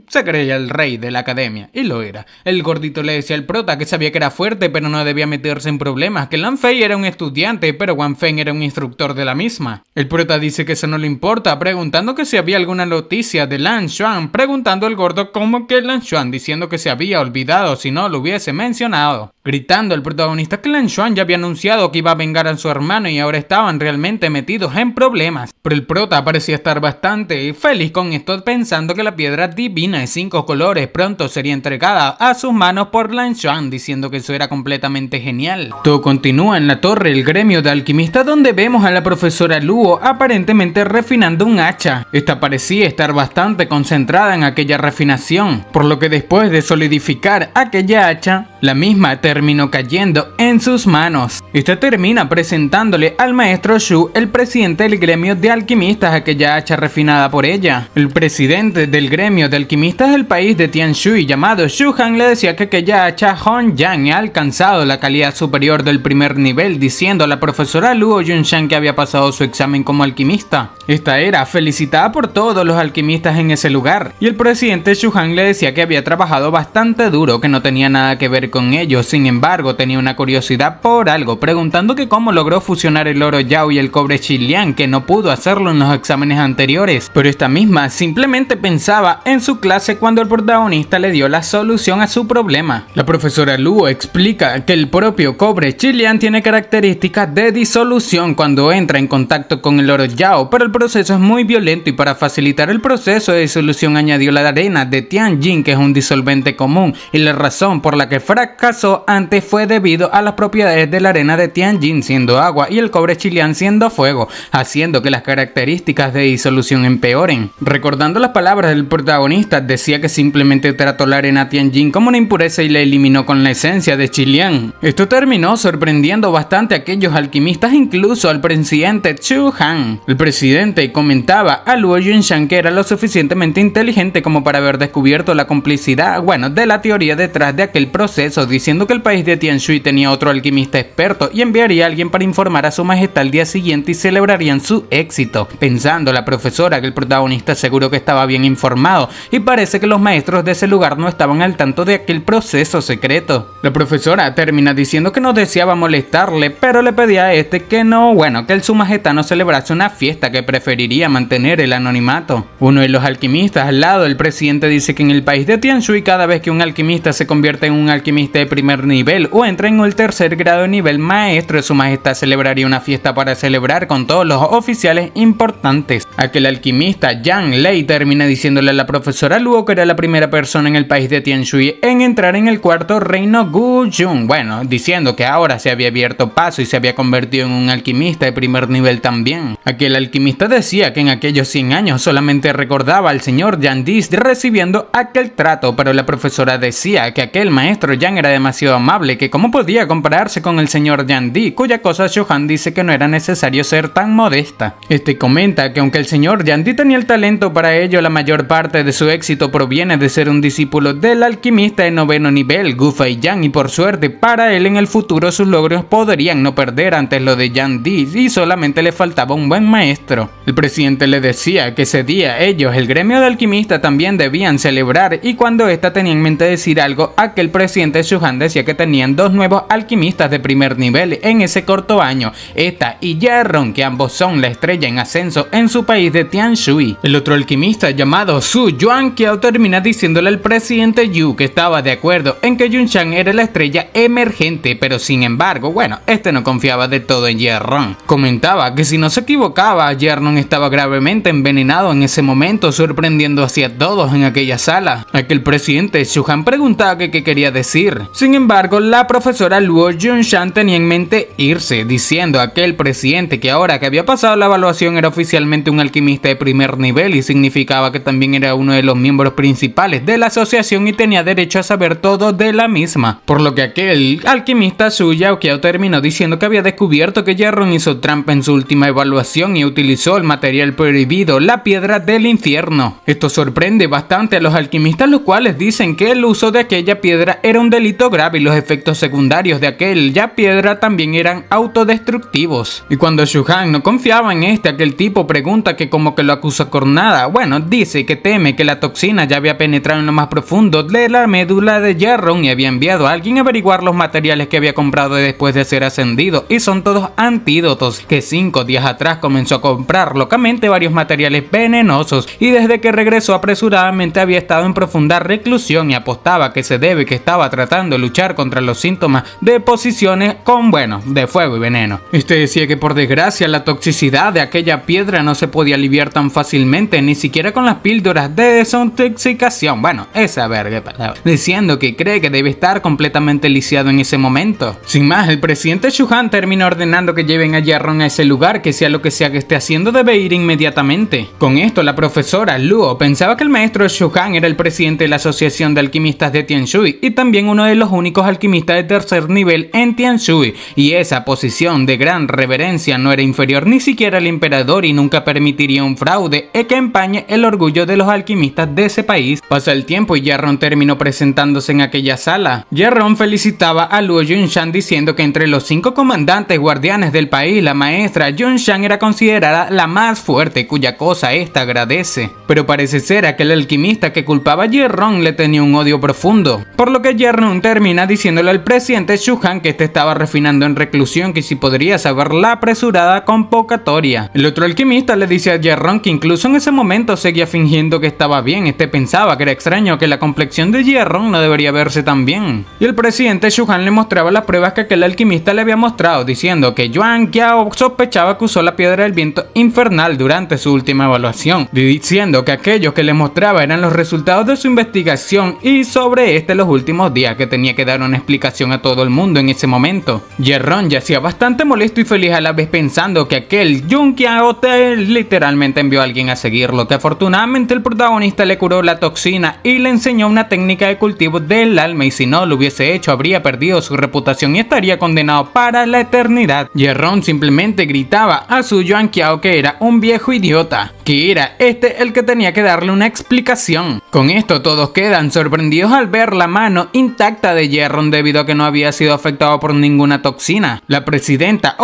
se creía el rey de la academia, y lo era. El gordito le decía al prota que sabía que era fuerte pero no debía meterse en problemas, que Lan Fei era un estudiante pero Wang Feng era un instructor de la misma. El prota dice que eso no le importa, preguntando que si había alguna noticia de Lan Xuan, preguntando al gordo cómo que Lan Xuan, diciendo que se había olvidado si no lo hubiese mencionado. Gritando el protagonista que Lan Xuan ya había anunciado que iba a vengar a su hermano y ahora estaban realmente metidos en problemas. Pero el prota parecía estar bastante feliz con esto, pensando que la piedra divina de 5 colores pronto sería entregada a sus manos por Lan Xuan, diciendo que eso era completamente genial. Todo continúa en la torre, el gremio de alquimistas, donde vemos a la profesora Luo aparentemente refinando un hacha. Esta parecía estar bastante concentrada en aquella refinación, por lo que después de solidificar aquella hacha, la misma terminó cayendo en sus manos. Este termina presentándole al maestro Shu, el presidente del gremio de alquimistas, aquella hacha refinada por ella. El presidente del gremio de alquimistas del país de Tianshui, llamado Shu Han, le decía que aquella hacha Hong Yang ha alcanzado la calidad superior del primer nivel, diciendo a la profesora Luo Yunshan que había pasado su examen como alquimista. Esta era felicitada por todos los alquimistas en ese lugar, y el presidente Shu Han le decía que había trabajado bastante duro, que no tenía nada que ver con ello. Sin embargo, tenía una curiosidad por algo, preguntando que cómo logró fusionar el oro Yao y el cobre Qiliang, que no pudo hacerlo en los exámenes anteriores. Pero esta misma simplemente pensaba en su clase cuando el protagonista le dio la solución a su problema. La profesora Luo explica que el propio cobre Qiliang tiene características de disolución cuando entra en contacto con el oro Yao, pero el proceso es muy violento, y para facilitar el proceso de disolución añadió la arena de Tianjin, que es un disolvente común, y la razón por la que fracasó antes fue debido a las propiedades de la arena de Tianjin siendo agua y el cobre Qiliang siendo fuego, haciendo que las características de disolución empeoren. Recordando las palabras del protagonista, decía que simplemente trató la arena Tianjin como una impureza y la eliminó con la esencia de Qiliang. Esto terminó sorprendiendo bastante a aquellos alquimistas, incluso al presidente Shu Han. El presidente comentaba a Luo Yunshan que era lo suficientemente inteligente como para haber descubierto la complicidad, de la teoría detrás de aquel proceso, diciendo que el país de Tianshui tenía otro alquimista experto y enviaría a alguien para informar a su majestad al día siguiente y celebrarían su éxito. Pensando la profesora que el protagonista seguro que estaba bien informado, y parece que los maestros de ese lugar no estaban al tanto de aquel proceso secreto. La profesora termina diciendo que no deseaba molestarle, pero le pedía a este que que el su majestad no celebrase una fiesta, que preferiría mantener el anonimato. Uno de los alquimistas al lado del presidente dice que en el país de Tianshui, cada vez que un alquimista se convierte en un alquimista de primer nivel o entra en el tercer grado de nivel maestro, de su majestad celebraría una fiesta para celebrar con todos los oficiales importantes. Aquel alquimista Yang Lei termina diciéndole a la profesora Luo que era la primera persona en el país de Tianshui en entrar en el cuarto reino Guzhong, diciendo que ahora se había abierto paso y se había convertido en un alquimista de primer nivel también. Aquel alquimista decía que en aquellos 100 años solamente recordaba al señor Yang Di recibiendo aquel trato, pero la profesora decía que aquel maestro Yang era demasiado amable, que cómo podía compararse con el señor Yang Di, cuya cosa Shu Han dice que no era necesario ser tan modesta. Este comenta que aunque el señor Yang Di tenía el talento para ello, la mayor parte de su éxito proviene de ser un discípulo del alquimista de 9º nivel, Gu Feiyang, y por suerte para él en el futuro sus logros podrían no perder antes lo de Yang Di, y solamente le faltaba un buen maestro. El presidente le decía que ese día ellos, el gremio de alquimistas, también debían celebrar, y cuando esta tenía en mente decir algo, aquel presidente Shu Han decía que tenían 2 nuevos alquimistas de primer nivel en ese corto año, esta y Yerron, que ambos son la estrella en ascenso en su país de Tianshui. El otro alquimista llamado Su Yuanqiao termina diciéndole al presidente Yu que estaba de acuerdo en que Yunshan era la estrella emergente, pero sin embargo, este no confiaba de todo en Yerron. Comentaba que si no se equivocaba, Yerron estaba gravemente envenenado en ese momento, sorprendiendo hacia todos en aquella sala. Aquel presidente Shu Han preguntaba que qué quería decir. Sin embargo, la profesora Luo Yunshan tenía en mente irse, diciendo a aquel presidente que ahora que había pasado la evaluación era oficialmente un alquimista de primer nivel y significaba que también era uno de los miembros principales de la asociación y tenía derecho a saber todo de la misma. Por lo que aquel alquimista Su Yaoqiao terminó diciendo que había descubierto que Yerron hizo trampa en su última evaluación y utilizó el material prohibido, la piedra del infierno. Esto sorprende bastante a los alquimistas, los cuales dicen que el uso de aquella piedra era un delito grave y los efectos secundarios de aquella piedra también eran autodestructivos. Y cuando Shu Han no confiaba en aquel tipo pregunta que como que lo acusa por nada. Dice que teme que la toxina ya había penetrado en lo más profundo de la médula de Yerron y había enviado a alguien a averiguar los materiales que había comprado después de ser ascendido, y son todos antídotos, que 5 días atrás comenzó a comprar locamente varios materiales venenosos y desde que regresó apresuradamente había estado en profunda reclusión y apostaba que se debe que estaba tratando de luchar contra los síntomas de posiciones con de fuego y veneno. Este decía que por desgracia la toxicidad de aquella piedra no se podía aliviar tan fácilmente, ni siquiera con las píldoras de desintoxicación, esa verga palabra, diciendo que cree que debe estar completamente lisiado en ese momento. Sin más, el presidente Shu Han termina ordenando que lleven a Yerron a ese lugar, que sea lo que sea que esté haciendo debe ir inmediatamente. Con esto la profesora Luo pensaba que el maestro Shu Han era el presidente de la asociación de alquimistas de Tianshui y también uno de los únicos únicos alquimistas de tercer nivel en Tianshui, y esa posición de gran reverencia no era inferior ni siquiera al emperador y nunca permitiría un fraude que empañe el orgullo de los alquimistas de ese país. Pasa el tiempo y Ye Rong terminó presentándose en aquella sala. Ye Rong felicitaba a Luo Yunshan diciendo que entre los 5 comandantes guardianes del país, la maestra Yunshan era considerada la más fuerte, cuya cosa esta agradece. Pero parece ser aquel alquimista que culpaba a Ye Rong le tenía un odio profundo, por lo que Ye Rong termina diciéndole al presidente Shu Han que este estaba refinando en reclusión, que si podría saber la apresurada convocatoria. El otro alquimista le dice a Ye Rong que incluso en ese momento seguía fingiendo que estaba bien. Este pensaba que era extraño, que la complexión de Ye Rong no debería verse tan bien. Y el presidente Shu Han le mostraba las pruebas que aquel alquimista le había mostrado, diciendo que Yuan Qiao sospechaba que usó la piedra del viento infernal durante su última evaluación, diciendo que aquellos que le mostraba eran los resultados de su investigación y sobre los últimos días, que tenía que dar una explicación a todo el mundo en ese momento. Ye Rong yacía bastante molesto y feliz a la vez, pensando que aquel Yun Qiao literalmente envió a alguien a seguirlo, que afortunadamente el protagonista le curó la toxina y le enseñó una técnica de cultivo del alma, y si no lo hubiese hecho habría perdido su reputación y estaría condenado para la eternidad. Ye Rong simplemente gritaba a su Yuan Qiao que era un viejo idiota, que era el que tenía que darle una explicación. Con esto todos quedan sorprendidos al ver la mano intacta de Ye Rong debido a que no había sido afectado por ninguna toxina. La presidenta,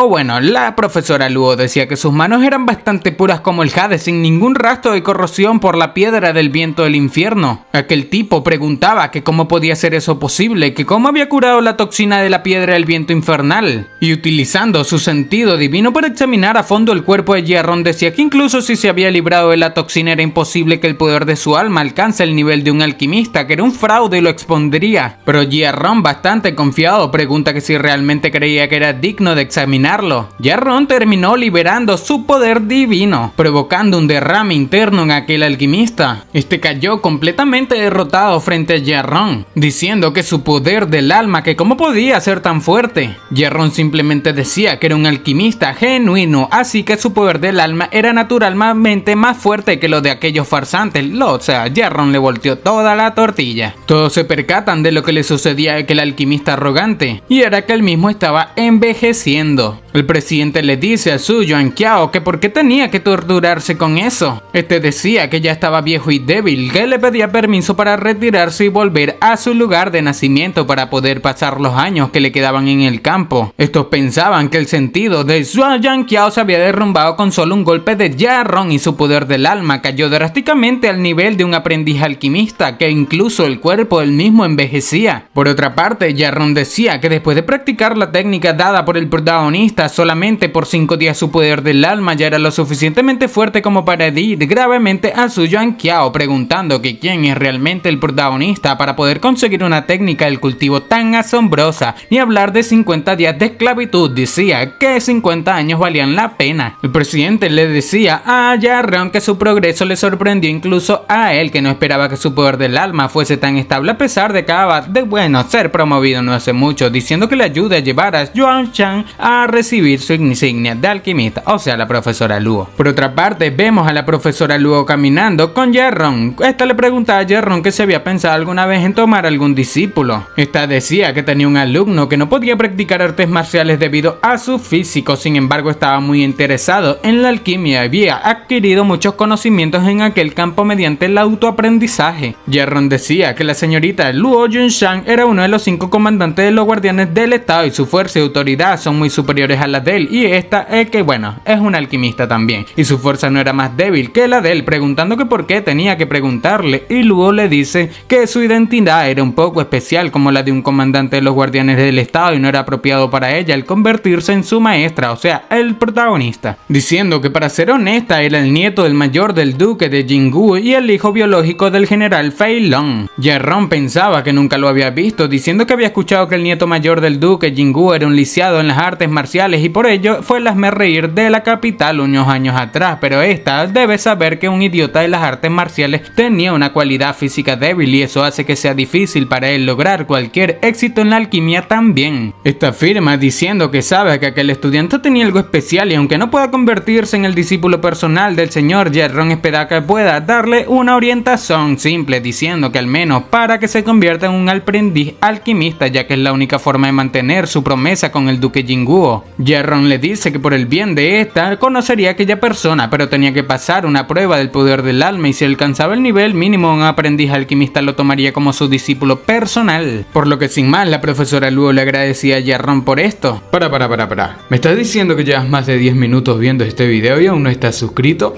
la profesora Luo, decía que sus manos eran bastante puras como el jade, sin ningún rastro de corrosión por la piedra del viento del infierno. Aquel tipo preguntaba que cómo podía ser eso posible, que cómo había curado la toxina de la piedra del viento infernal, y utilizando su sentido divino para examinar a fondo el cuerpo de Ye Rong, decía que incluso si se había librado de la toxina era imposible que el poder de su alma alcance el nivel de un alquimista, que era un fraude y lo expondría. Pero Ye Rong, bastante confiado, pregunta que si realmente creía que era digno de examinarlo. Ye Rong terminó liberando su poder divino, provocando un derrame interno en aquel alquimista. Este cayó completamente derrotado frente a Ye Rong, diciendo que su poder del alma, que cómo podía ser tan fuerte. Ye Rong simplemente decía que era un alquimista genuino, así que su poder del alma era naturalmente más fuerte que lo de aquellos farsantes. Ye Rong le volteó toda la tortilla. Todos se percatan de lo que le sucedía a aquel alquimista arrogante, y era que él mismo estaba envejeciendo. El presidente le dice a su Yuan Qiao que por qué tenía que torturarse con eso. Este decía que ya estaba viejo y débil, que le pedía permiso para retirarse y volver a su lugar de nacimiento para poder pasar los años que le quedaban en el campo. Estos pensaban que el sentido de su Yuan Qiao se había derrumbado con solo un golpe de Ye Rong, y su poder del alma cayó drásticamente al nivel de un aprendiz alquimista, que incluso el cuerpo del mismo envejecía. Por otra parte, Ye Rong decía que después de practicar la técnica dada por el protagonista solamente por 5 días, su poder del alma ya era lo suficientemente fuerte como para herir gravemente a su Yuan Qiao, preguntando que quién es realmente el protagonista para poder conseguir una técnica del cultivo tan asombrosa, ni hablar de 50 días de esclavitud. Decía que 50 años valían la pena. El presidente le decía a Ye Rong que su progreso le sorprendió incluso a él, que no esperaba que su poder del alma fuese tan estable a pesar de que acaba de ser promovido no hace mucho, diciendo que le ayuda a llevar a Yuan Shan a recibir su insignia de alquimista, la profesora Luo. Por otra parte, vemos a la profesora Luo caminando con Ye Rong. Esta le preguntaba a Ye Rong que se había pensado alguna vez en tomar algún discípulo. Esta decía que tenía un alumno que no podía practicar artes marciales debido a su físico, sin embargo estaba muy interesado en la alquimia y había adquirido muchos conocimientos en aquel campo mediante el autoaprendizaje. Ye Rong decía que la señorita Luo Yunshan era uno de los 5 comandantes de los guardianes del estado y su fuerza y autoridad son muy superiores a las de él, y esta es que es un alquimista también, y su fuerza no era más débil que la de él, preguntando que por qué tenía que preguntarle, y Luo le dice que su identidad era un poco especial como la de un comandante de los guardianes del estado y no era apropiado para ella el convertirse en su maestra, el protagonista, diciendo que para ser honesta era el nieto del mayor del duque de Jinggu y el hijo biológico del general Fei Long. Ye Rong pensaba que nunca lo había visto, diciendo que había escuchado que el nieto mayor del duque Jinggu era un lisiado en las artes marciales marciales y por ello fue el hazmerreír de la capital unos años atrás, pero esta debe saber que un idiota de las artes marciales tenía una cualidad física débil y eso hace que sea difícil para él lograr cualquier éxito en la alquimia también. Esta afirma diciendo que sabe que aquel estudiante tenía algo especial y aunque no pueda convertirse en el discípulo personal del señor Jerron, espera que pueda darle una orientación simple, diciendo que al menos para que se convierta en un aprendiz alquimista, ya que es la única forma de mantener su promesa con el duque Jinguo. Jerron le dice que por el bien de esta conocería a aquella persona, pero tenía que pasar una prueba del poder del alma y si alcanzaba el nivel mínimo un aprendiz alquimista lo tomaría como su discípulo personal. Por lo que sin más la profesora Luo le agradecía a Jerron por esto. Para. ¿Me estás diciendo que llevas más de 10 minutos viendo este video y aún no estás suscrito?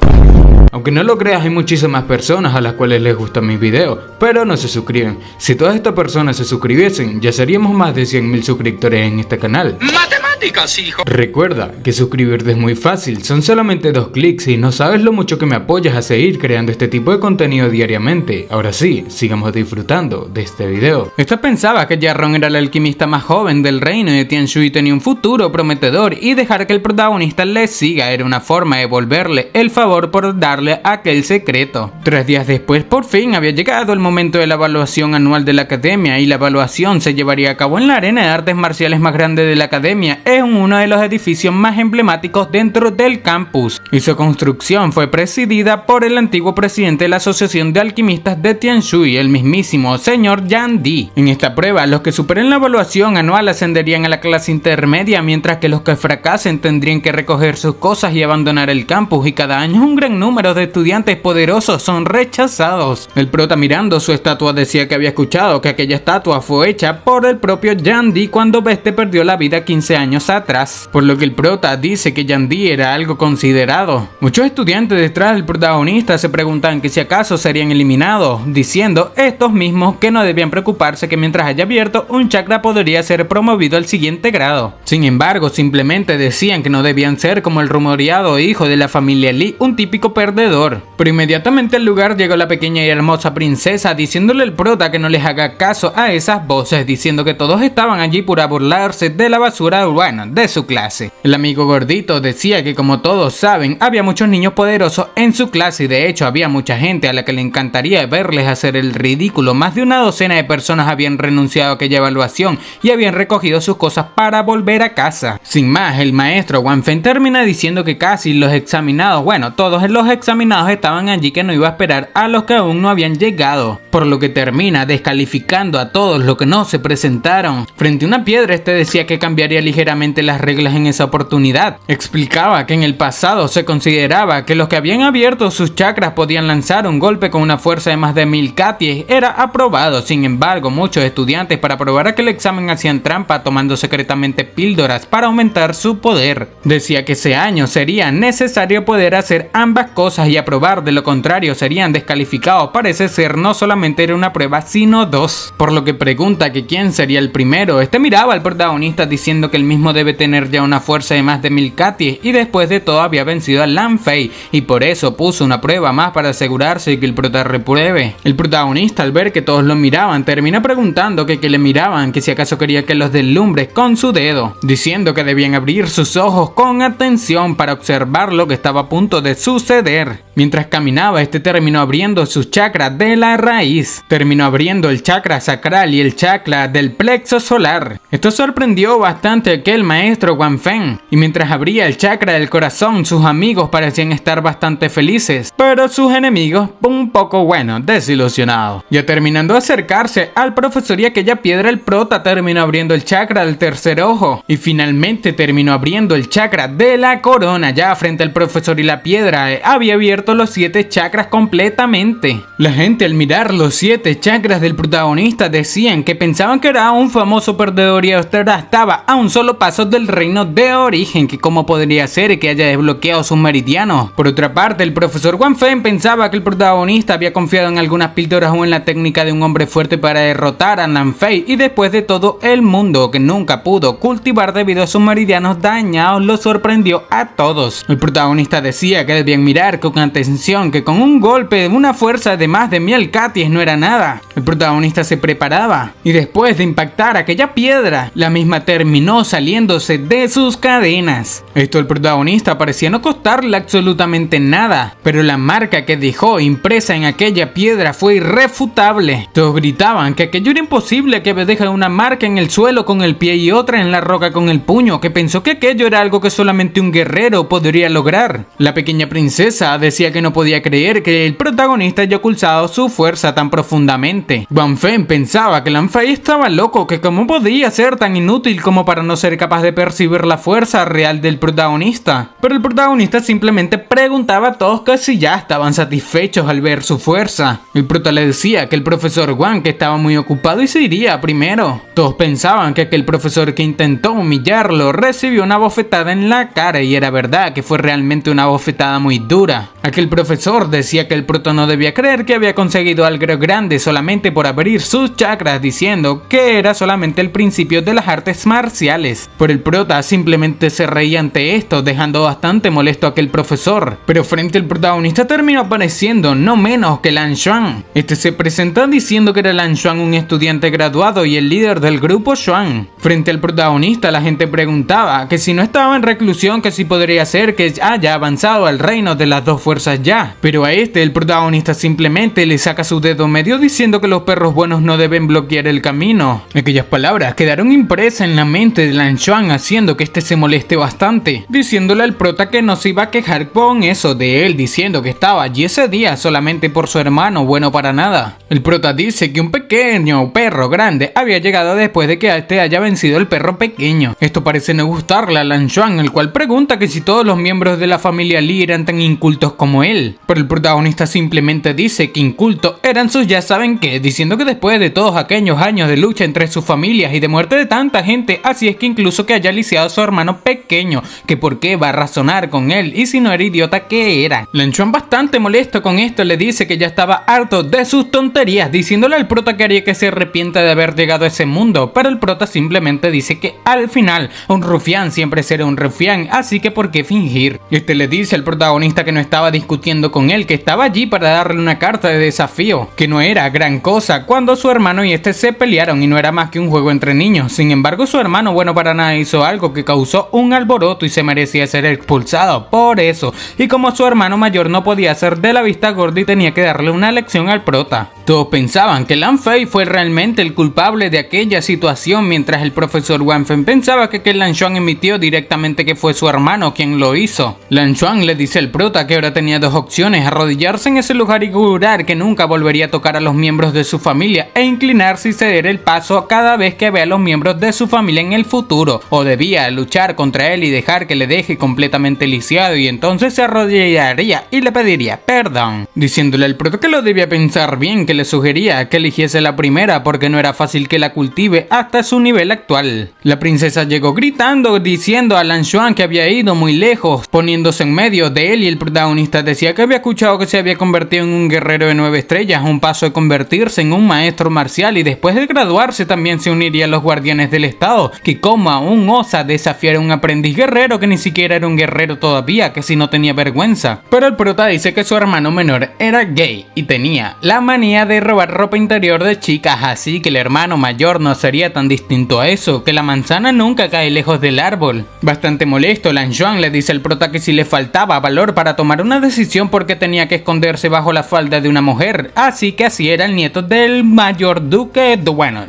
Aunque no lo creas, hay muchísimas personas a las cuales les gustan mis videos, pero no se suscriben. Si todas estas personas se suscribiesen, ya seríamos más de 100.000 suscriptores en este canal. ¡Matemáticas, hijo! Recuerda que suscribirte es muy fácil, son solamente 2 clics y no sabes lo mucho que me apoyas a seguir creando este tipo de contenido diariamente. Ahora sí, sigamos disfrutando de este video. Esta pensaba que Jerron era el alquimista más joven del reino y Tianshui tenía un futuro prometedor y dejar que el protagonista le siga era una forma de devolverle el favor por darle aquel secreto. 3 días después por fin había llegado el momento de la evaluación anual de la academia y la evaluación se llevaría a cabo en la arena de artes marciales más grande de la academia, en uno de los edificios más emblemáticos dentro del campus, y su construcción fue presidida por el antiguo presidente de la Asociación de Alquimistas de Tianshui, el mismísimo señor Yan Di. En esta prueba los que superen la evaluación anual ascenderían a la clase intermedia, mientras que los que fracasen tendrían que recoger sus cosas y abandonar el campus, y cada año un gran número de estudiantes poderosos son rechazados. El prota mirando su estatua decía que había escuchado que aquella estatua fue hecha por el propio Yan Di cuando este perdió la vida 15 años atrás, por lo que el prota dice que Yan Di era algo considerado. Muchos estudiantes detrás del protagonista se preguntan que si acaso serían eliminados, diciendo estos mismos que no debían preocuparse que mientras haya abierto un chakra podría ser promovido al siguiente grado. Sin embargo, simplemente decían que no debían ser como el rumoreado hijo de la familia Lee, un típico perdedor. Pero inmediatamente al lugar llegó la pequeña y hermosa princesa diciéndole al prota que no les haga caso a esas voces, diciendo que todos estaban allí por burlarse de la basura urbana de su clase. El amigo gordito decía que como todos saben había muchos niños poderosos en su clase y de hecho había mucha gente a la que le encantaría verles hacer el ridículo. Más de una docena de personas habían renunciado a aquella evaluación y habían recogido sus cosas para volver a casa. Sin más, el maestro Wang Feng termina diciendo que casi los examinados, todos los examinados estaban allí, que no iba a esperar a los que aún no habían llegado, por lo que termina descalificando a todos los que no se presentaron. Frente a una piedra decía que cambiaría ligeramente las reglas en esa oportunidad. Explicaba que en el pasado se consideraba que los que habían abierto sus chakras podían lanzar un golpe con una fuerza de más de 1000 katies, era aprobado. Sin embargo, muchos estudiantes para aprobar aquel examen hacían trampa tomando secretamente píldoras para aumentar su poder. Decía que ese año sería necesario poder hacer ambas cosas y aprobar, de lo contrario serían descalificados. Parece ser no solamente era una prueba sino 2, por lo que pregunta que quién sería el primero. Miraba al protagonista diciendo que el mismo debe tener ya una fuerza de más de 1000 katies y después de todo había vencido a Lan Fei y por eso puso una prueba más para asegurarse de que el prota repruebe. El protagonista, al ver que todos lo miraban, termina preguntando que le miraban, que si acaso quería que los deslumbre con su dedo, diciendo que debían abrir sus ojos con atención para observar lo que estaba a punto de suceder. Mientras caminaba, terminó abriendo sus chakras de la raíz, terminó abriendo el chakra sacral y el chakra del plexo solar. Esto sorprendió bastante a aquel maestro Wang Feng, y mientras abría el chakra del corazón, sus amigos parecían estar bastante felices, pero sus enemigos un poco desilusionados. Ya terminando de acercarse al profesor y aquella piedra, el prota terminó abriendo el chakra del tercer ojo y finalmente terminó abriendo el chakra de la corona. Ya frente al profesor y la piedra había abierto los 7 chakras completamente. La gente al mirar los 7 chakras del protagonista decían que pensaban que era un famoso perdedor y estaba a un solo paso del reino de origen, que cómo podría ser que haya desbloqueado sus meridianos. Por otra parte, el profesor Wang Feng pensaba que el protagonista había confiado en algunas píldoras o en la técnica de un hombre fuerte para derrotar a Lan Fei, y después de todo el mundo que nunca pudo cultivar debido a sus meridianos dañados lo sorprendió a todos. El protagonista decía que debían mirar con atención atención que con un golpe de una fuerza de más de 1000 Katies no era nada. El protagonista se preparaba y después de impactar aquella piedra, la misma terminó saliéndose de sus cadenas. Esto al protagonista parecía no costarle absolutamente nada, pero la marca que dejó impresa en aquella piedra fue irrefutable. Todos gritaban que aquello era imposible, que deja una marca en el suelo con el pie y otra en la roca con el puño, que pensó que aquello era algo que solamente un guerrero podría lograr. La pequeña princesa decía que no podía creer que el protagonista haya ocultado su fuerza tan profundamente. Wang Feng pensaba que Lan Fei estaba loco, que cómo podía ser tan inútil como para no ser capaz de percibir la fuerza real del protagonista. Pero el protagonista simplemente preguntaba a todos que si ya estaban satisfechos al ver su fuerza. El prota le decía que el profesor Wang que estaba muy ocupado y se iría primero. Todos pensaban que aquel profesor que intentó humillarlo recibió una bofetada en la cara, y era verdad que fue realmente una bofetada muy dura. Aquel profesor decía que el prota no debía creer que había conseguido algo grande solamente por abrir sus chakras, diciendo que era solamente el principio de las artes marciales. Pero el prota simplemente se reía ante esto, dejando bastante molesto a aquel profesor. Pero frente al protagonista terminó apareciendo no menos que Lan Xuan. Este se presentó diciendo que era Lan Xuan un estudiante graduado y el líder del grupo Xuan. Frente al protagonista la gente preguntaba que si no estaba en reclusión, que si podría ser que haya avanzado al reino de las dos fuerzas ya. Pero a este el protagonista simplemente le saca su dedo medio diciendo que los perros buenos no deben bloquear el camino. Aquellas palabras quedaron impresas en la mente de Lan Xuan, haciendo que este se moleste bastante, diciéndole al prota que no se iba a quejar con eso de él, diciendo que estaba allí ese día solamente por su hermano bueno para nada. El prota dice que un pequeño perro grande había llegado después de que este haya vencido el perro pequeño. Esto parece no gustarle a Lan Xuan, el cual pregunta que si todos los miembros de la familia Li eran tan incultos como él. Pero el protagonista simplemente dice que incultos eran sus ya saben qué, diciendo que después de todos aquellos años de lucha entre sus familias y de muerte de tanta gente, así es que incluso que haya lisiado a su hermano pequeño, que por qué va a razonar con él, y si no era idiota, ¿qué era? Lan Xuan, bastante molesto con esto, le dice que ya estaba harto de sus tonterías, diciéndole al prota que haría que se arrepienta de haber llegado a ese mundo. Pero el prota simplemente dice que al final un rufián siempre será un rufián, así que ¿por qué fingir? Este le dice al protagonista que no estaba discutiendo con él, que estaba allí para darle una carta de desafío, que no era gran cosa cuando su hermano y este se pelearon y no era más que un juego entre niños. Sin embargo, su hermano bueno para nada hizo algo que causó un alboroto y se merecía ser expulsado por eso, y como su hermano mayor no podía ser de la vista gorda y tenía que darle una lección al prota. Todos pensaban que Lan Fei fue realmente el culpable de aquella situación, mientras el profesor Wang Feng pensaba que Lan Xuan emitió directamente que fue su hermano quien lo hizo. Lan Xuan le dice al prota que ahora tenía dos opciones: arrodillarse en ese lugar y jurar que nunca volvería a tocar a los miembros de su familia, e inclinarse y ceder el paso cada vez que vea a los miembros de su familia en el futuro, o debía luchar contra él y dejar que le deje completamente lisiado, y entonces se arrodillaría y le pediría perdón, diciéndole al prota que lo debía pensar bien, que le sugería que eligiese la primera porque no era fácil que la cultive hasta su nivel actual. La princesa llegó gritando, diciendo a Lan Xuan que había ido muy lejos, poniéndose en medio de él, y el protagonista decía que había escuchado que se había convertido en un guerrero de 9 estrellas, un paso de convertirse en un maestro marcial, y después de graduarse también se uniría a los guardianes del estado, que como aún osa desafiar a un aprendiz guerrero que ni siquiera era un guerrero todavía, que si no tenía vergüenza. Pero el prota dice que su hermano menor era gay y tenía la manía de robar ropa interior de chicas, así que el hermano mayor no sería tan distinto a eso, que la manzana nunca cae lejos del árbol. Bastante molesto, Lan Xuan le dice al prota que si le faltaba valor para tomar una decisión porque tenía que esconderse bajo la falda de una mujer, así que así era el nieto del mayor duque,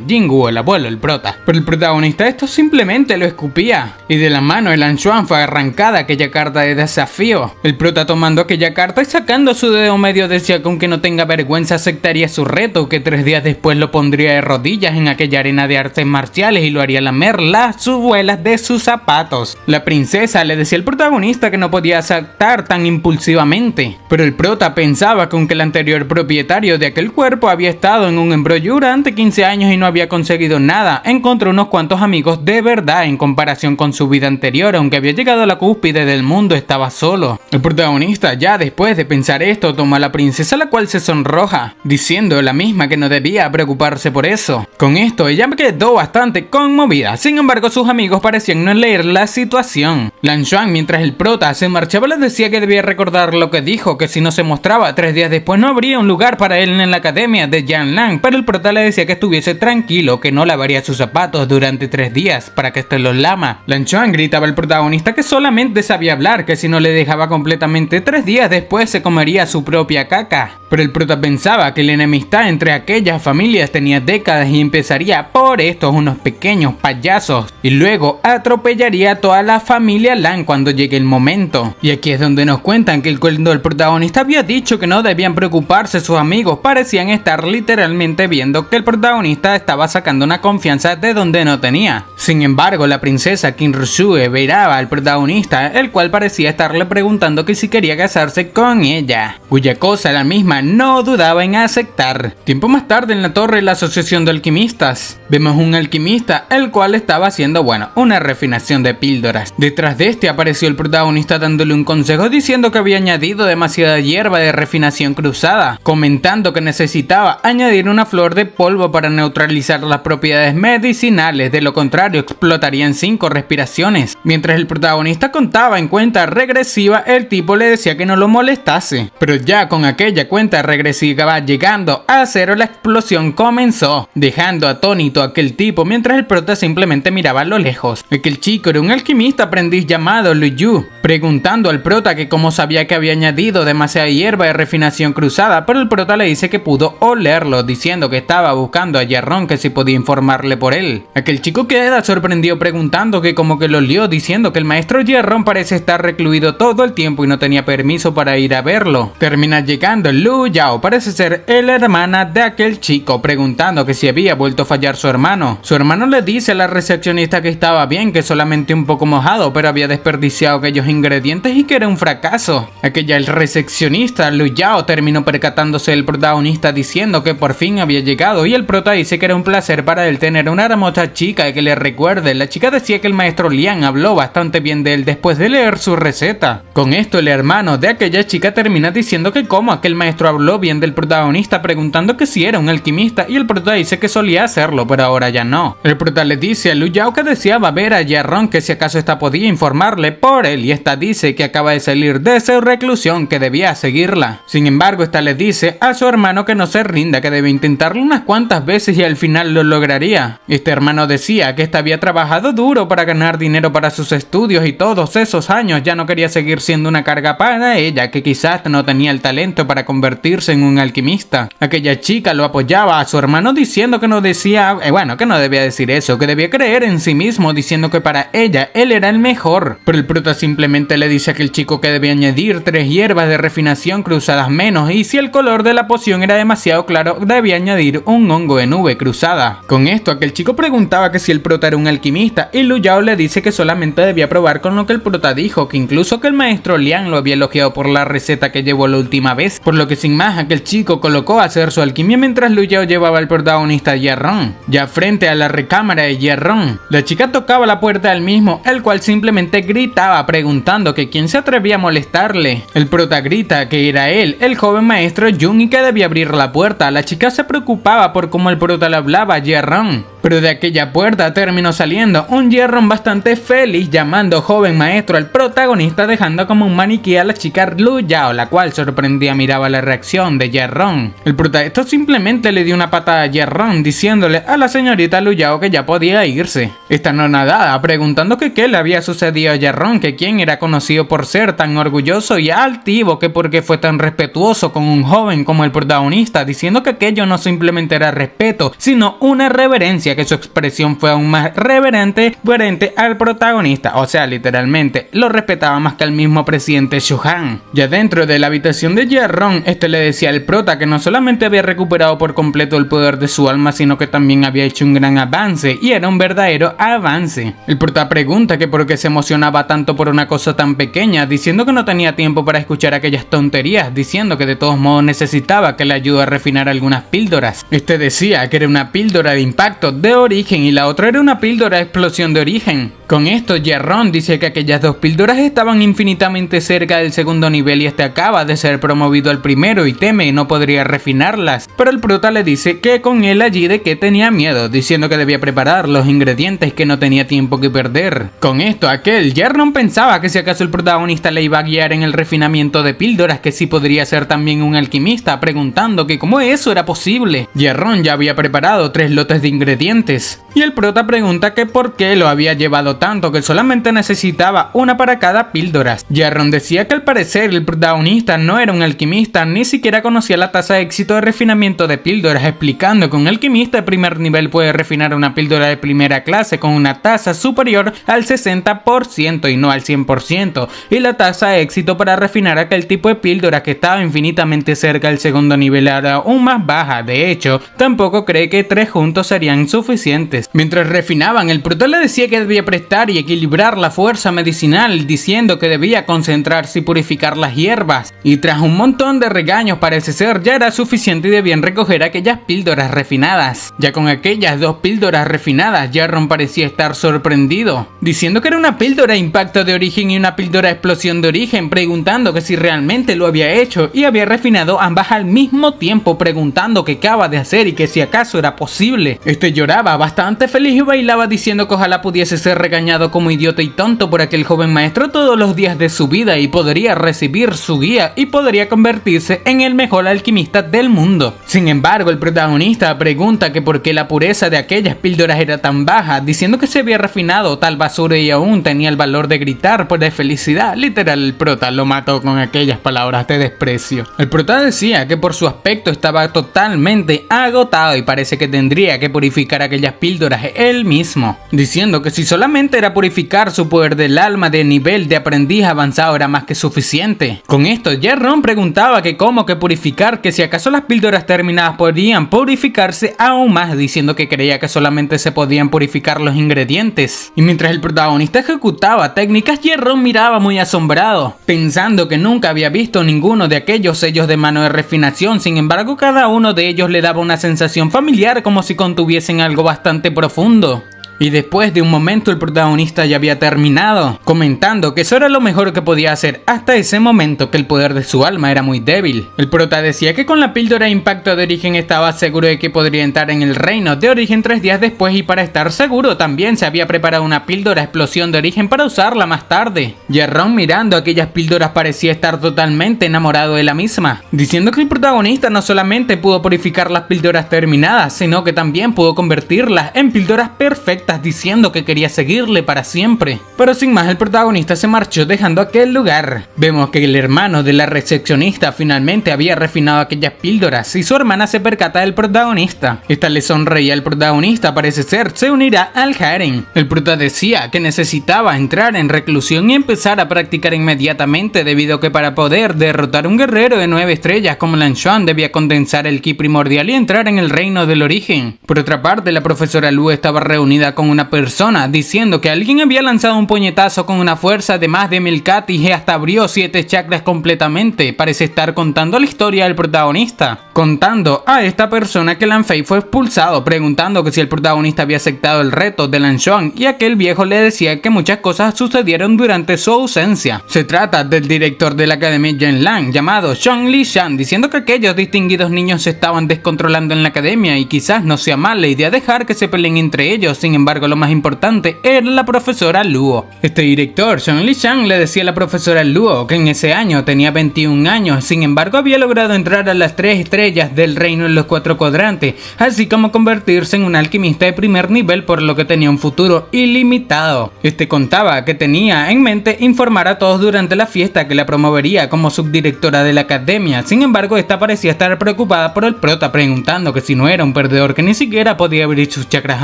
Jingu, el abuelo, el prota. Pero el protagonista esto simplemente lo escupía, y de la mano de Lan Xuan fue arrancada aquella carta de desafío. El prota, tomando aquella carta y sacando su dedo medio, decía que aunque no tenga vergüenza aceptaría su reto, que 3 días después lo pondría de rodillas en aquella arena de artes marciales y lo haría lamer las suelas de sus zapatos. La princesa le decía al protagonista que no podía aceptar tan impulsivamente, pero el prota pensaba que aunque el anterior propietario de aquel cuerpo había estado en un embrollo durante 15 años y no había conseguido nada, encontró unos cuantos amigos de verdad en comparación con su vida anterior. Aunque había llegado a la cúspide del mundo, estaba solo. El protagonista, ya después de pensar esto, toma a la princesa, la cual se sonroja, diciendo diciendo la misma que no debía preocuparse por eso. Con esto ella quedó bastante conmovida, sin embargo sus amigos parecían no leer la situación. Lan Xuan, mientras el prota se marchaba, les decía que debía recordar lo que dijo, que si no se mostraba 3 días después no habría un lugar para él en la academia de Yanlang, pero el prota le decía que estuviese tranquilo, que no lavaría sus zapatos durante 3 días para que éste los lama. Lan Xuan gritaba al protagonista que solamente sabía hablar, que si no le dejaba completamente 3 días después se comería su propia caca. Pero el prota pensaba que la enemistad entre aquellas familias tenía décadas y empezaría por estos unos pequeños payasos y luego atropellaría a toda la familia Lan cuando llegue el momento. Y aquí es donde nos cuentan que cuando el protagonista había dicho que no debían preocuparse sus amigos, parecían estar literalmente viendo que el protagonista estaba sacando una confianza de donde no tenía. Sin embargo, la princesa Qin Ruxue miraba al protagonista, el cual parecía estarle preguntando que si quería casarse con ella, cuya cosa la misma no dudaba en aceptar. Tiempo más tarde, en la torre de la asociación de alquimistas, vemos un alquimista el cual estaba haciendo, una refinación de píldoras. Detrás de este apareció el protagonista dándole un consejo diciendo que había añadido demasiada hierba de refinación cruzada, comentando que necesitaba añadir una flor de polvo para neutralizar las propiedades medicinales, de lo contrario explotarían 5 respiraciones. Mientras el protagonista contaba en cuenta regresiva, el tipo le decía que no lo molestase, pero ya con aquella cuenta regresiva llegando a 0, la explosión comenzó, dejando atónito a aquel tipo mientras el prota simplemente miraba a lo lejos. Aquel chico era un alquimista aprendiz llamado Lu Yu, preguntando al prota que cómo sabía que había añadido demasiada hierba de refinación cruzada, pero el prota le dice que pudo olerlo, diciendo que estaba buscando a Yarron, que si podía informarle por él. Aquel chico queda sorprendido preguntando que como que lo olió, diciendo que el maestro Yarron parece estar recluido todo el tiempo y no tenía permiso para ir a verlo. Termina llegando Lu Yao, parece ser la hermana de aquel chico, preguntando que si había vuelto a fallar su hermano. Su hermano le dice a la recepcionista que estaba bien, que solamente un poco mojado, pero había desperdiciado aquellos ingredientes y que era un fracaso. Aquella recepcionista, Lu Yao, terminó percatándose del protagonista diciendo que por fin había llegado, y el prota dice que era un placer para él tener una hermosa chica que le recuerde. La chica decía que el maestro Liang habló bastante bien de él después de leer su receta. Con esto el hermano de aquella chica termina diciendo que como aquel maestro habló bien del protagonista, preguntando que si era un alquimista, y el prota dice que solía hacerlo, pero ahora ya no. El prota le dice a Lu Yao que deseaba ver a Yarron, que si acaso esta podía informarle por él, y esta dice que acaba de salir de su reclusión, que debía seguirla. Sin embargo, esta le dice a su hermano que no se rinda, que debe intentarlo unas cuantas veces y al final lo lograría. Este hermano decía que esta había trabajado duro para ganar dinero para sus estudios y todos esos años ya no quería seguir siendo una carga para ella, que quizás no tenía el talento para convertirse en un alquimista. Aquella chica lo apoyaba a su hermano diciendo que no decía, que no debía decir eso, que debía creer en sí mismo, diciendo que para ella él era el mejor. Pero el prota simplemente le dice a aquel chico que debía añadir 3 hierbas de refinación cruzadas menos, y si el color de la poción era demasiado claro debía añadir un hongo de nube cruzada. Con esto aquel chico preguntaba que si el prota era un alquimista, y Lu Yao le dice que solamente debía probar con lo que el prota dijo, que incluso que el maestro Liang lo había elogiado por la receta que llevó la última vez, por lo que sin más aquel chico colocó a hacer su alquimia mientras Lu Yao llevaba al protagonista Yarron. Ya frente a la recámara de Yarron, la chica tocaba la puerta del mismo, el cual simplemente gritaba preguntando que quién se atrevía a molestarle. El prota grita que era él, el joven maestro Jun, y que debía abrir la puerta. La chica se preocupaba por cómo el prota le hablaba a Yarron, pero de aquella puerta terminó saliendo un Yarron bastante feliz, llamando joven maestro al protagonista, dejando como un maniquí a la chica Lu Yao, la cual sorprendida miraba la reacción de Yarron. El protagonista simplemente le dio una patada a Yarron, diciéndole a la señorita Lu Yao que ya podía irse. Esta no nadaba, preguntando que qué le había sucedido a Yarron, que quien era conocido por ser tan orgulloso y altivo, que por qué fue tan respetuoso con un joven como el protagonista, diciendo que aquello no simplemente era respeto, sino una reverencia, que su expresión fue aún más reverente frente al protagonista, o sea, literalmente lo respetaba más que al mismo presidente Shuhan. Ya dentro de la habitación de Yarron, este le decía al prota que no solamente había recuperado por completo el poder de su alma, sino que también había hecho un gran avance, y era un verdadero avance. El prota pregunta que por qué se emocionaba tanto por una cosa tan pequeña, diciendo que no tenía tiempo para escuchar aquellas tonterías, diciendo que de todos modos necesitaba que le ayude a refinar algunas píldoras. Este decía que era una píldora de impacto de origen y la otra era una píldora de explosión de origen. Con esto, Jarrón dice que aquellas dos píldoras estaban infinitamente cerca del segundo nivel y este acaba de ser promovido al primero y teme no podría refinarlas. Pero el prota le dice que con él allí de que tenía miedo, diciendo que debía preparar los ingredientes, que no tenía tiempo que perder. Con esto, Jarrón pensaba que si acaso el protagonista le iba a guiar en el refinamiento de píldoras, que sí podría ser también un alquimista, preguntando que cómo eso era posible. Jarrón ya había preparado 3 lotes de ingredientes y el prota pregunta que por qué lo había llevado tanto, que solamente necesitaba una para cada píldora. Jarrón decía que al parecer el protagonista no era un alquimista, ni siquiera conocía la tasa de éxito de refinamiento de píldoras, explicando que un alquimista de primer nivel puede refinar una píldora de primera clase con una tasa superior al 60% y no al 100%, y la tasa de éxito para refinar aquel tipo de píldora que estaba infinitamente cerca del segundo nivel era aún más baja. De hecho, tampoco cree que 3 juntos serían suficientes. Mientras refinaban, el prota le decía que debía prestar y equilibrar la fuerza medicinal, diciendo que debía concentrarse y purificar las hierbas, y tras un montón de regaños parece ser ya era suficiente y debían recoger aquellas píldoras refinadas. Ya con aquellas 2 píldoras refinadas, Jarrón parecía estar sorprendido, diciendo que era una píldora de impacto de origen y una píldora de explosión de origen, preguntando que si realmente lo había hecho y había refinado ambas al mismo tiempo, preguntando qué acaba de hacer y que si acaso era posible. Este lloraba bastante feliz y bailaba diciendo que ojalá pudiese ser regañado como idiota y tonto por aquel joven maestro todos los días de su vida y podría recibir su guía y podría convertirse en el mejor alquimista del mundo. Sin embargo, el protagonista pregunta que por qué la pureza de aquellas píldoras era tan baja, diciendo que se había refinado tal basura y aún tenía el valor de gritar por de felicidad. Literal, el prota lo mató con aquellas palabras de desprecio. El prota decía que por su aspecto estaba totalmente agotado y parece que tendría que purificar aquellas píldoras él mismo, diciendo que si solamente era purificar su poder del alma de nivel de aprendiz avanzado era más que suficiente. Con esto, Jarrón preguntaba que cómo que purificar, que si acaso las píldoras terminadas podrían purificarse aún más, diciendo que creía que solamente se podían purificar los ingredientes. Y mientras el protagonista ejecutaba técnicas, Jarrón miraba muy asombrado, pensando que nunca había visto ninguno de aquellos sellos de mano de refinación. Sin embargo, cada uno de ellos le daba una sensación familiar, como si contuviesen algo bastante profundo. Y después de un momento el protagonista ya había terminado, comentando que eso era lo mejor que podía hacer hasta ese momento, que el poder de su alma era muy débil. El prota decía que con la píldora de impacto de origen estaba seguro de que podría entrar en el reino de origen 3 días después, y para estar seguro también se había preparado una píldora explosión de origen para usarla más tarde. Jarrón, mirando aquellas píldoras, parecía estar totalmente enamorado de la misma, diciendo que el protagonista no solamente pudo purificar las píldoras terminadas, sino que también pudo convertirlas en píldoras perfectas, diciendo que quería seguirle para siempre. Pero sin más, el protagonista se marchó dejando aquel lugar. Vemos que el hermano de la recepcionista finalmente había refinado aquellas píldoras y su hermana se percata del protagonista. Esta le sonreía al protagonista, parece ser se unirá al harem. El prota decía que necesitaba entrar en reclusión y empezar a practicar inmediatamente, debido a que para poder derrotar a un guerrero de 9 estrellas como Lan Xuan debía condensar el ki primordial y entrar en el reino del origen. Por otra parte, la profesora Lu estaba reunida con una persona, diciendo que alguien había lanzado un puñetazo con una fuerza de más de 1000 kat y hasta abrió 7 chakras completamente. Parece estar contando la historia del protagonista, contando a esta persona que Lan Fei fue expulsado, preguntando que si el protagonista había aceptado el reto de Lan Xuan, y aquel viejo le decía que muchas cosas sucedieron durante su ausencia. Se trata del director de la academia Yanlan, llamado Zhong Lixian, diciendo que aquellos distinguidos niños se estaban descontrolando en la academia y quizás no sea mala idea dejar que se peleen entre ellos. Sin embargo, lo más importante era la profesora Luo. Este director, Zhong Lixian, le decía a la profesora Luo que en ese año tenía 21 años, sin embargo había logrado entrar a las 3 estrellas del reino en los 4 cuadrantes, así como convertirse en un alquimista de primer nivel, por lo que tenía un futuro ilimitado. Este contaba que tenía en mente informar a todos durante la fiesta que la promovería como subdirectora de la academia. Sin embargo, esta parecía estar preocupada por el prota, preguntando que si no era un perdedor que ni siquiera podía abrir sus chakras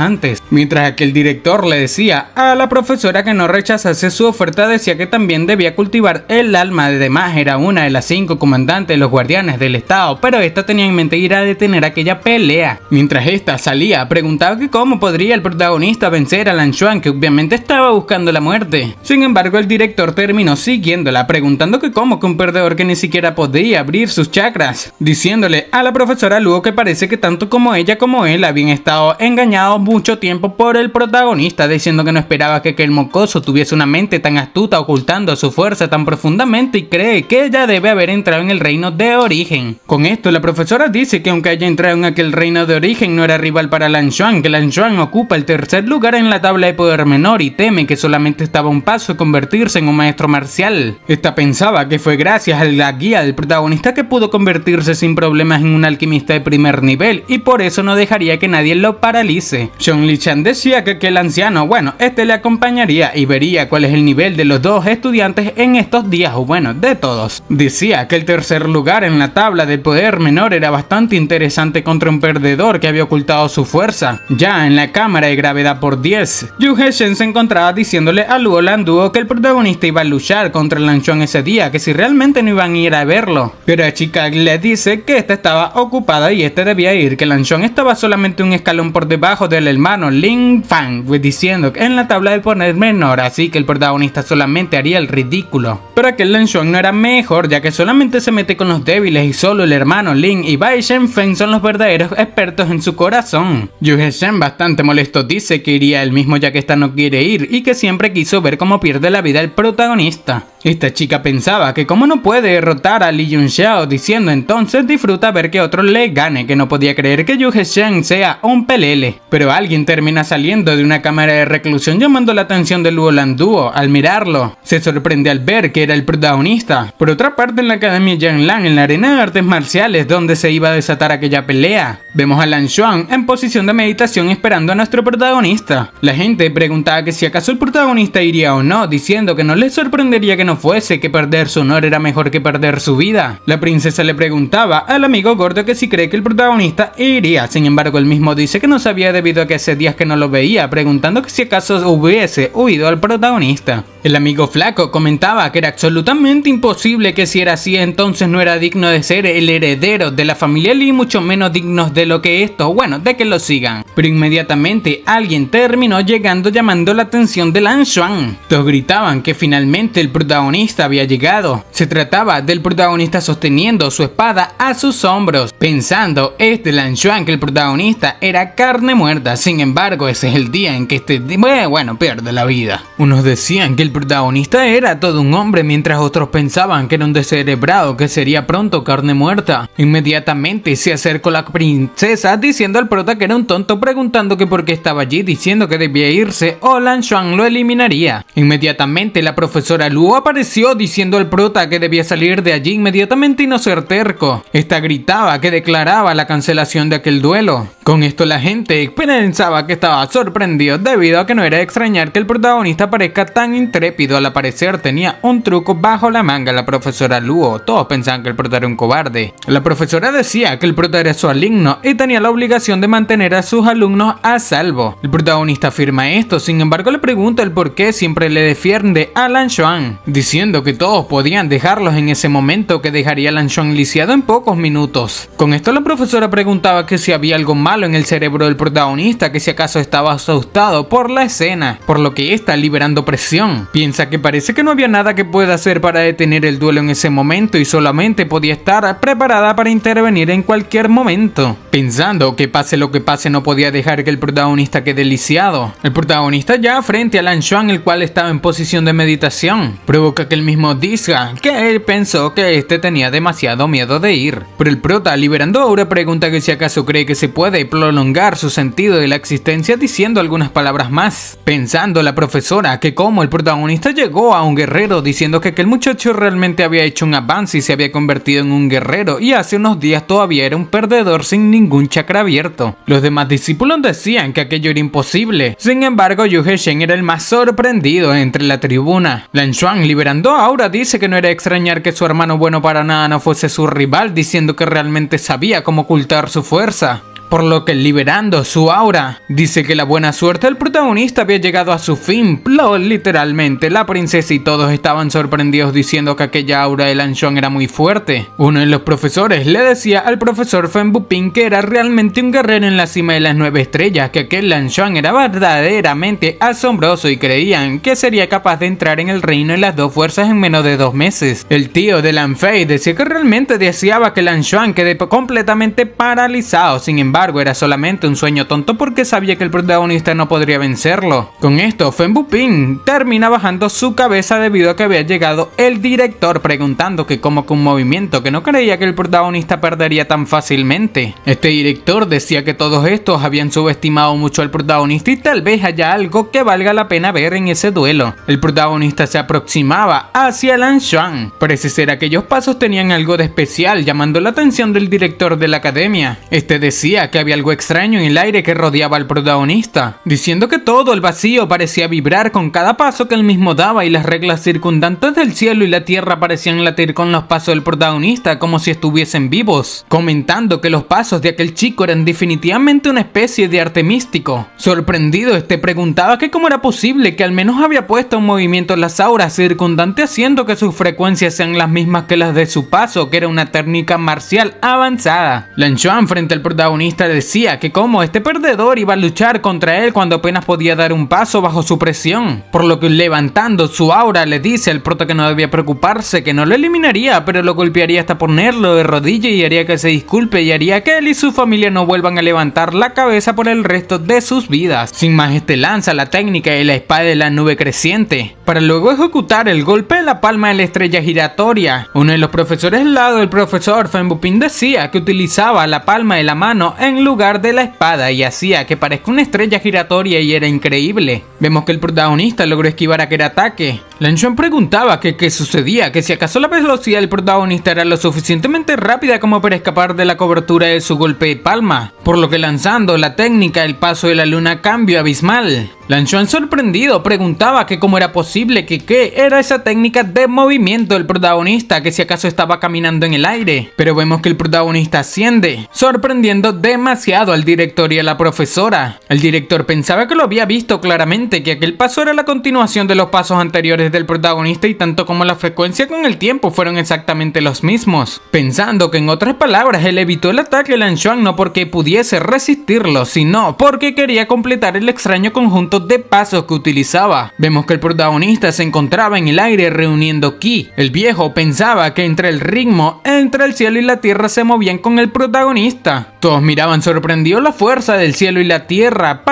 antes. Mientras Mientras aquel director le decía a la profesora que no rechazase su oferta, decía que también debía cultivar el alma. Además era una de las 5 comandantes de los guardianes del estado, pero esta tenía en mente ir a detener aquella pelea. Mientras esta salía, preguntaba que cómo podría el protagonista vencer a Lan Xuan, que obviamente estaba buscando la muerte. Sin embargo, el director terminó siguiéndola, preguntando que cómo que un perdedor que ni siquiera podía abrir sus chakras, diciéndole a la profesora Luo que parece que tanto como ella como él habían estado engañados mucho tiempo por el protagonista, diciendo que no esperaba que aquel mocoso tuviese una mente tan astuta ocultando su fuerza tan profundamente y cree que ella debe haber entrado en el reino de origen. Con esto la profesora dice que aunque haya entrado en aquel reino de origen no era rival para Lan Xuan, que Lan Xuan ocupa el tercer lugar en la tabla de poder menor y teme que solamente estaba a un paso de convertirse en un maestro marcial. Esta pensaba que fue gracias a la guía del protagonista que pudo convertirse sin problemas en un alquimista de primer nivel y por eso no dejaría que nadie lo paralice. Zhong Liqian decía que aquel anciano, bueno, este le acompañaría y vería cuál es el nivel de los dos estudiantes en estos días, o bueno, de todos. Decía que el tercer lugar en la tabla de poder menor era bastante interesante contra un perdedor que había ocultado su fuerza. Ya en la cámara de gravedad por 10, Yu Heshen se encontraba diciéndole a Luo Landuo que el protagonista iba a luchar contra Lan Xuan ese día, que si realmente no iban a ir a verlo. Pero a Chica le dice que esta estaba ocupada y este debía ir, que Lan Xuan estaba solamente un escalón por debajo del hermano Lin Fang, diciendo que en la tabla de poder menor, así que el protagonista solamente haría el ridículo. Pero aquel Lan Xuan no era mejor, ya que solamente se mete con los débiles y solo el hermano Lin y Bai Shenfeng son los verdaderos expertos en su corazón. Yu Heshen, bastante molesto, dice que iría él mismo ya que esta no quiere ir y que siempre quiso ver cómo pierde la vida el protagonista. Esta chica pensaba que como no puede derrotar a Li Yunxiao, diciendo entonces disfruta ver que otro le gane, que no podía creer que Yu Heshen sea un pelele. Pero alguien termina saliendo de una cámara de reclusión llamando la atención de Luo Landuo. Al mirarlo, se sorprende al ver que era el protagonista. Por otra parte, en la academia Yanlan, en la arena de artes marciales donde se iba a desatar aquella pelea, vemos a Lan Xuan en posición de meditación esperando a nuestro protagonista. La gente preguntaba que si acaso el protagonista iría o no, diciendo que no le sorprendería que no fuese, que perder su honor era mejor que perder su vida. La princesa le preguntaba al amigo gordo que si cree que el protagonista iría, sin embargo él mismo dice que no sabía debido a que hace días que no lo veía, preguntando que si acaso hubiese huido al protagonista. El amigo flaco comentaba que era absolutamente imposible, que si era así entonces no era digno de ser el heredero de la familia Li, mucho menos dignos de lo que esto, bueno, de que lo sigan. Pero inmediatamente alguien terminó llegando llamando la atención de Lan Xuan. Todos gritaban que finalmente el protagonista había llegado. Se trataba del protagonista sosteniendo su espada a sus hombros, pensando Lan Xuan que el protagonista era carne muerta. Sin embargo, ese es el día en que pierde la vida. Unos decían que el protagonista era todo un hombre, mientras otros pensaban que era un descerebrado que sería pronto carne muerta. Inmediatamente se acercó la princesa diciendo al prota que era un tonto, preguntando que por qué estaba allí, diciendo que debía irse o Lan Xuan lo eliminaría. Inmediatamente la profesora Luo apareció diciendo al prota que debía salir de allí inmediatamente y no ser terco. Esta gritaba que declaraba la cancelación de aquel duelo. Con esto la gente pensaba que estaba sorprendido debido a que no era de extrañar que el protagonista parezca tan intrépido. Al aparecer tenía un truco bajo la manga la profesora Luo. Todos pensaban que el prota era un cobarde. La profesora decía que el prota era su alumno y tenía la obligación de mantener a sus alumnos a salvo. El protagonista afirma esto, sin embargo le pregunta el por qué siempre le defiende a Lan Xuan, diciendo que todos podían dejarlos en ese momento, que dejaría a Lan Xuan lisiado en pocos minutos. Con esto la profesora preguntaba que si había algo malo en el cerebro del protagonista, que si acaso estaba asustado por la escena, por lo que está liberando presión. Piensa que parece que no había nada que pueda hacer para detener el duelo en ese momento y solamente podía estar preparada para intervenir en cualquier momento. Pensando que pase lo que pase no podía dejar que el protagonista quede lisiado. El protagonista ya frente a Lan Xuan, el cual estaba en posición de meditación, provoca que él mismo diga que él pensó que este tenía demasiado miedo de ir. Pero el prota, liberando aura, pregunta que si acaso cree que se puede prolongar su sentido de la existencia diciendo algunas palabras más. Pensando la profesora que como el protagonista llegó a un guerrero, diciendo que aquel muchacho realmente había hecho un avance y se había convertido en un guerrero y hace unos días todavía era un perdedor sin ningún chakra abierto. Los demás discípulos decían que aquello era imposible. Sin embargo, Yu Heshen era el más sorprendido entre la tribuna. Lan Xuan, liberando aura, dice que no era extrañar que su hermano bueno para nada no fuese su rival, diciendo que realmente sabía cómo ocultar su fuerza. por lo que liberando su aura, dice que la buena suerte del protagonista había llegado a su fin. Literalmente, la princesa y todos estaban sorprendidos diciendo que aquella aura de Lan Xuan era muy fuerte. Uno de los profesores le decía al profesor Fen Buping que era realmente un guerrero en la cima de las 9 estrellas, que aquel Lan Xuan era verdaderamente asombroso y creían que sería capaz de entrar en el reino de las 2 fuerzas en menos de 2 meses. El tío de Lan Fei decía que realmente deseaba que Lan Xuan quede completamente paralizado, sin embargo era solamente un sueño tonto porque sabía que el protagonista no podría vencerlo. Con esto Fen Buping termina bajando su cabeza debido a que había llegado el director preguntando que como con un movimiento que no creía que el protagonista perdería tan fácilmente. Este director decía que todos estos habían subestimado mucho al protagonista y tal vez haya algo que valga la pena ver en ese duelo. El protagonista se aproximaba hacia Lan Xuan. Parece ser aquellos pasos tenían algo de especial, llamando la atención del director de la academia. Este decía que había algo extraño en el aire que rodeaba al protagonista, diciendo que todo el vacío parecía vibrar con cada paso que él mismo daba y las reglas circundantes del cielo y la tierra parecían latir con los pasos del protagonista como si estuviesen vivos, comentando que los pasos de aquel chico eran definitivamente una especie de arte místico. Sorprendido, este preguntaba que cómo era posible que al menos había puesto en movimiento las auras circundantes haciendo que sus frecuencias sean las mismas que las de su paso, que era una técnica marcial avanzada. Lan Xuan frente al protagonista decía que como este perdedor iba a luchar contra él cuando apenas podía dar un paso bajo su presión, por lo que levantando su aura le dice al prota que no debía preocuparse, que no lo eliminaría, pero lo golpearía hasta ponerlo de rodilla y haría que se disculpe y haría que él y su familia no vuelvan a levantar la cabeza por el resto de sus vidas. Sin más, este lanza la técnica de la espada de la nube creciente, para luego ejecutar el golpe de la palma de la estrella giratoria. Uno de los profesores al lado del profesor Fen Buping decía que utilizaba la palma de la mano en lugar de la espada y hacía que parezca una estrella giratoria y era increíble. Vemos que el protagonista logró esquivar aquel ataque. Lan Xuan preguntaba que qué sucedía, que si acaso la velocidad del protagonista era lo suficientemente rápida como para escapar de la cobertura de su golpe de palma, por lo que lanzando la técnica del paso de la luna cambio abismal. Lan Xuan sorprendido preguntaba que cómo era posible que qué era esa técnica de movimiento del protagonista, que si acaso estaba caminando en el aire, pero vemos que el protagonista asciende, sorprendiendo demasiado al director y a la profesora. El director pensaba que lo había visto claramente, que aquel paso era la continuación de los pasos anteriores del protagonista y tanto como la frecuencia con el tiempo fueron exactamente los mismos, pensando que en otras palabras él evitó el ataque de Lan Xuan no porque pudiese resistirlo, sino porque quería completar el extraño conjunto de pasos que utilizaba. Vemos que el protagonista se encontraba en el aire reuniendo ki. El viejo pensaba que entre el ritmo, entre el cielo y la tierra se movían con el protagonista. Todos miraban sorprendidos la fuerza del cielo y la tierra,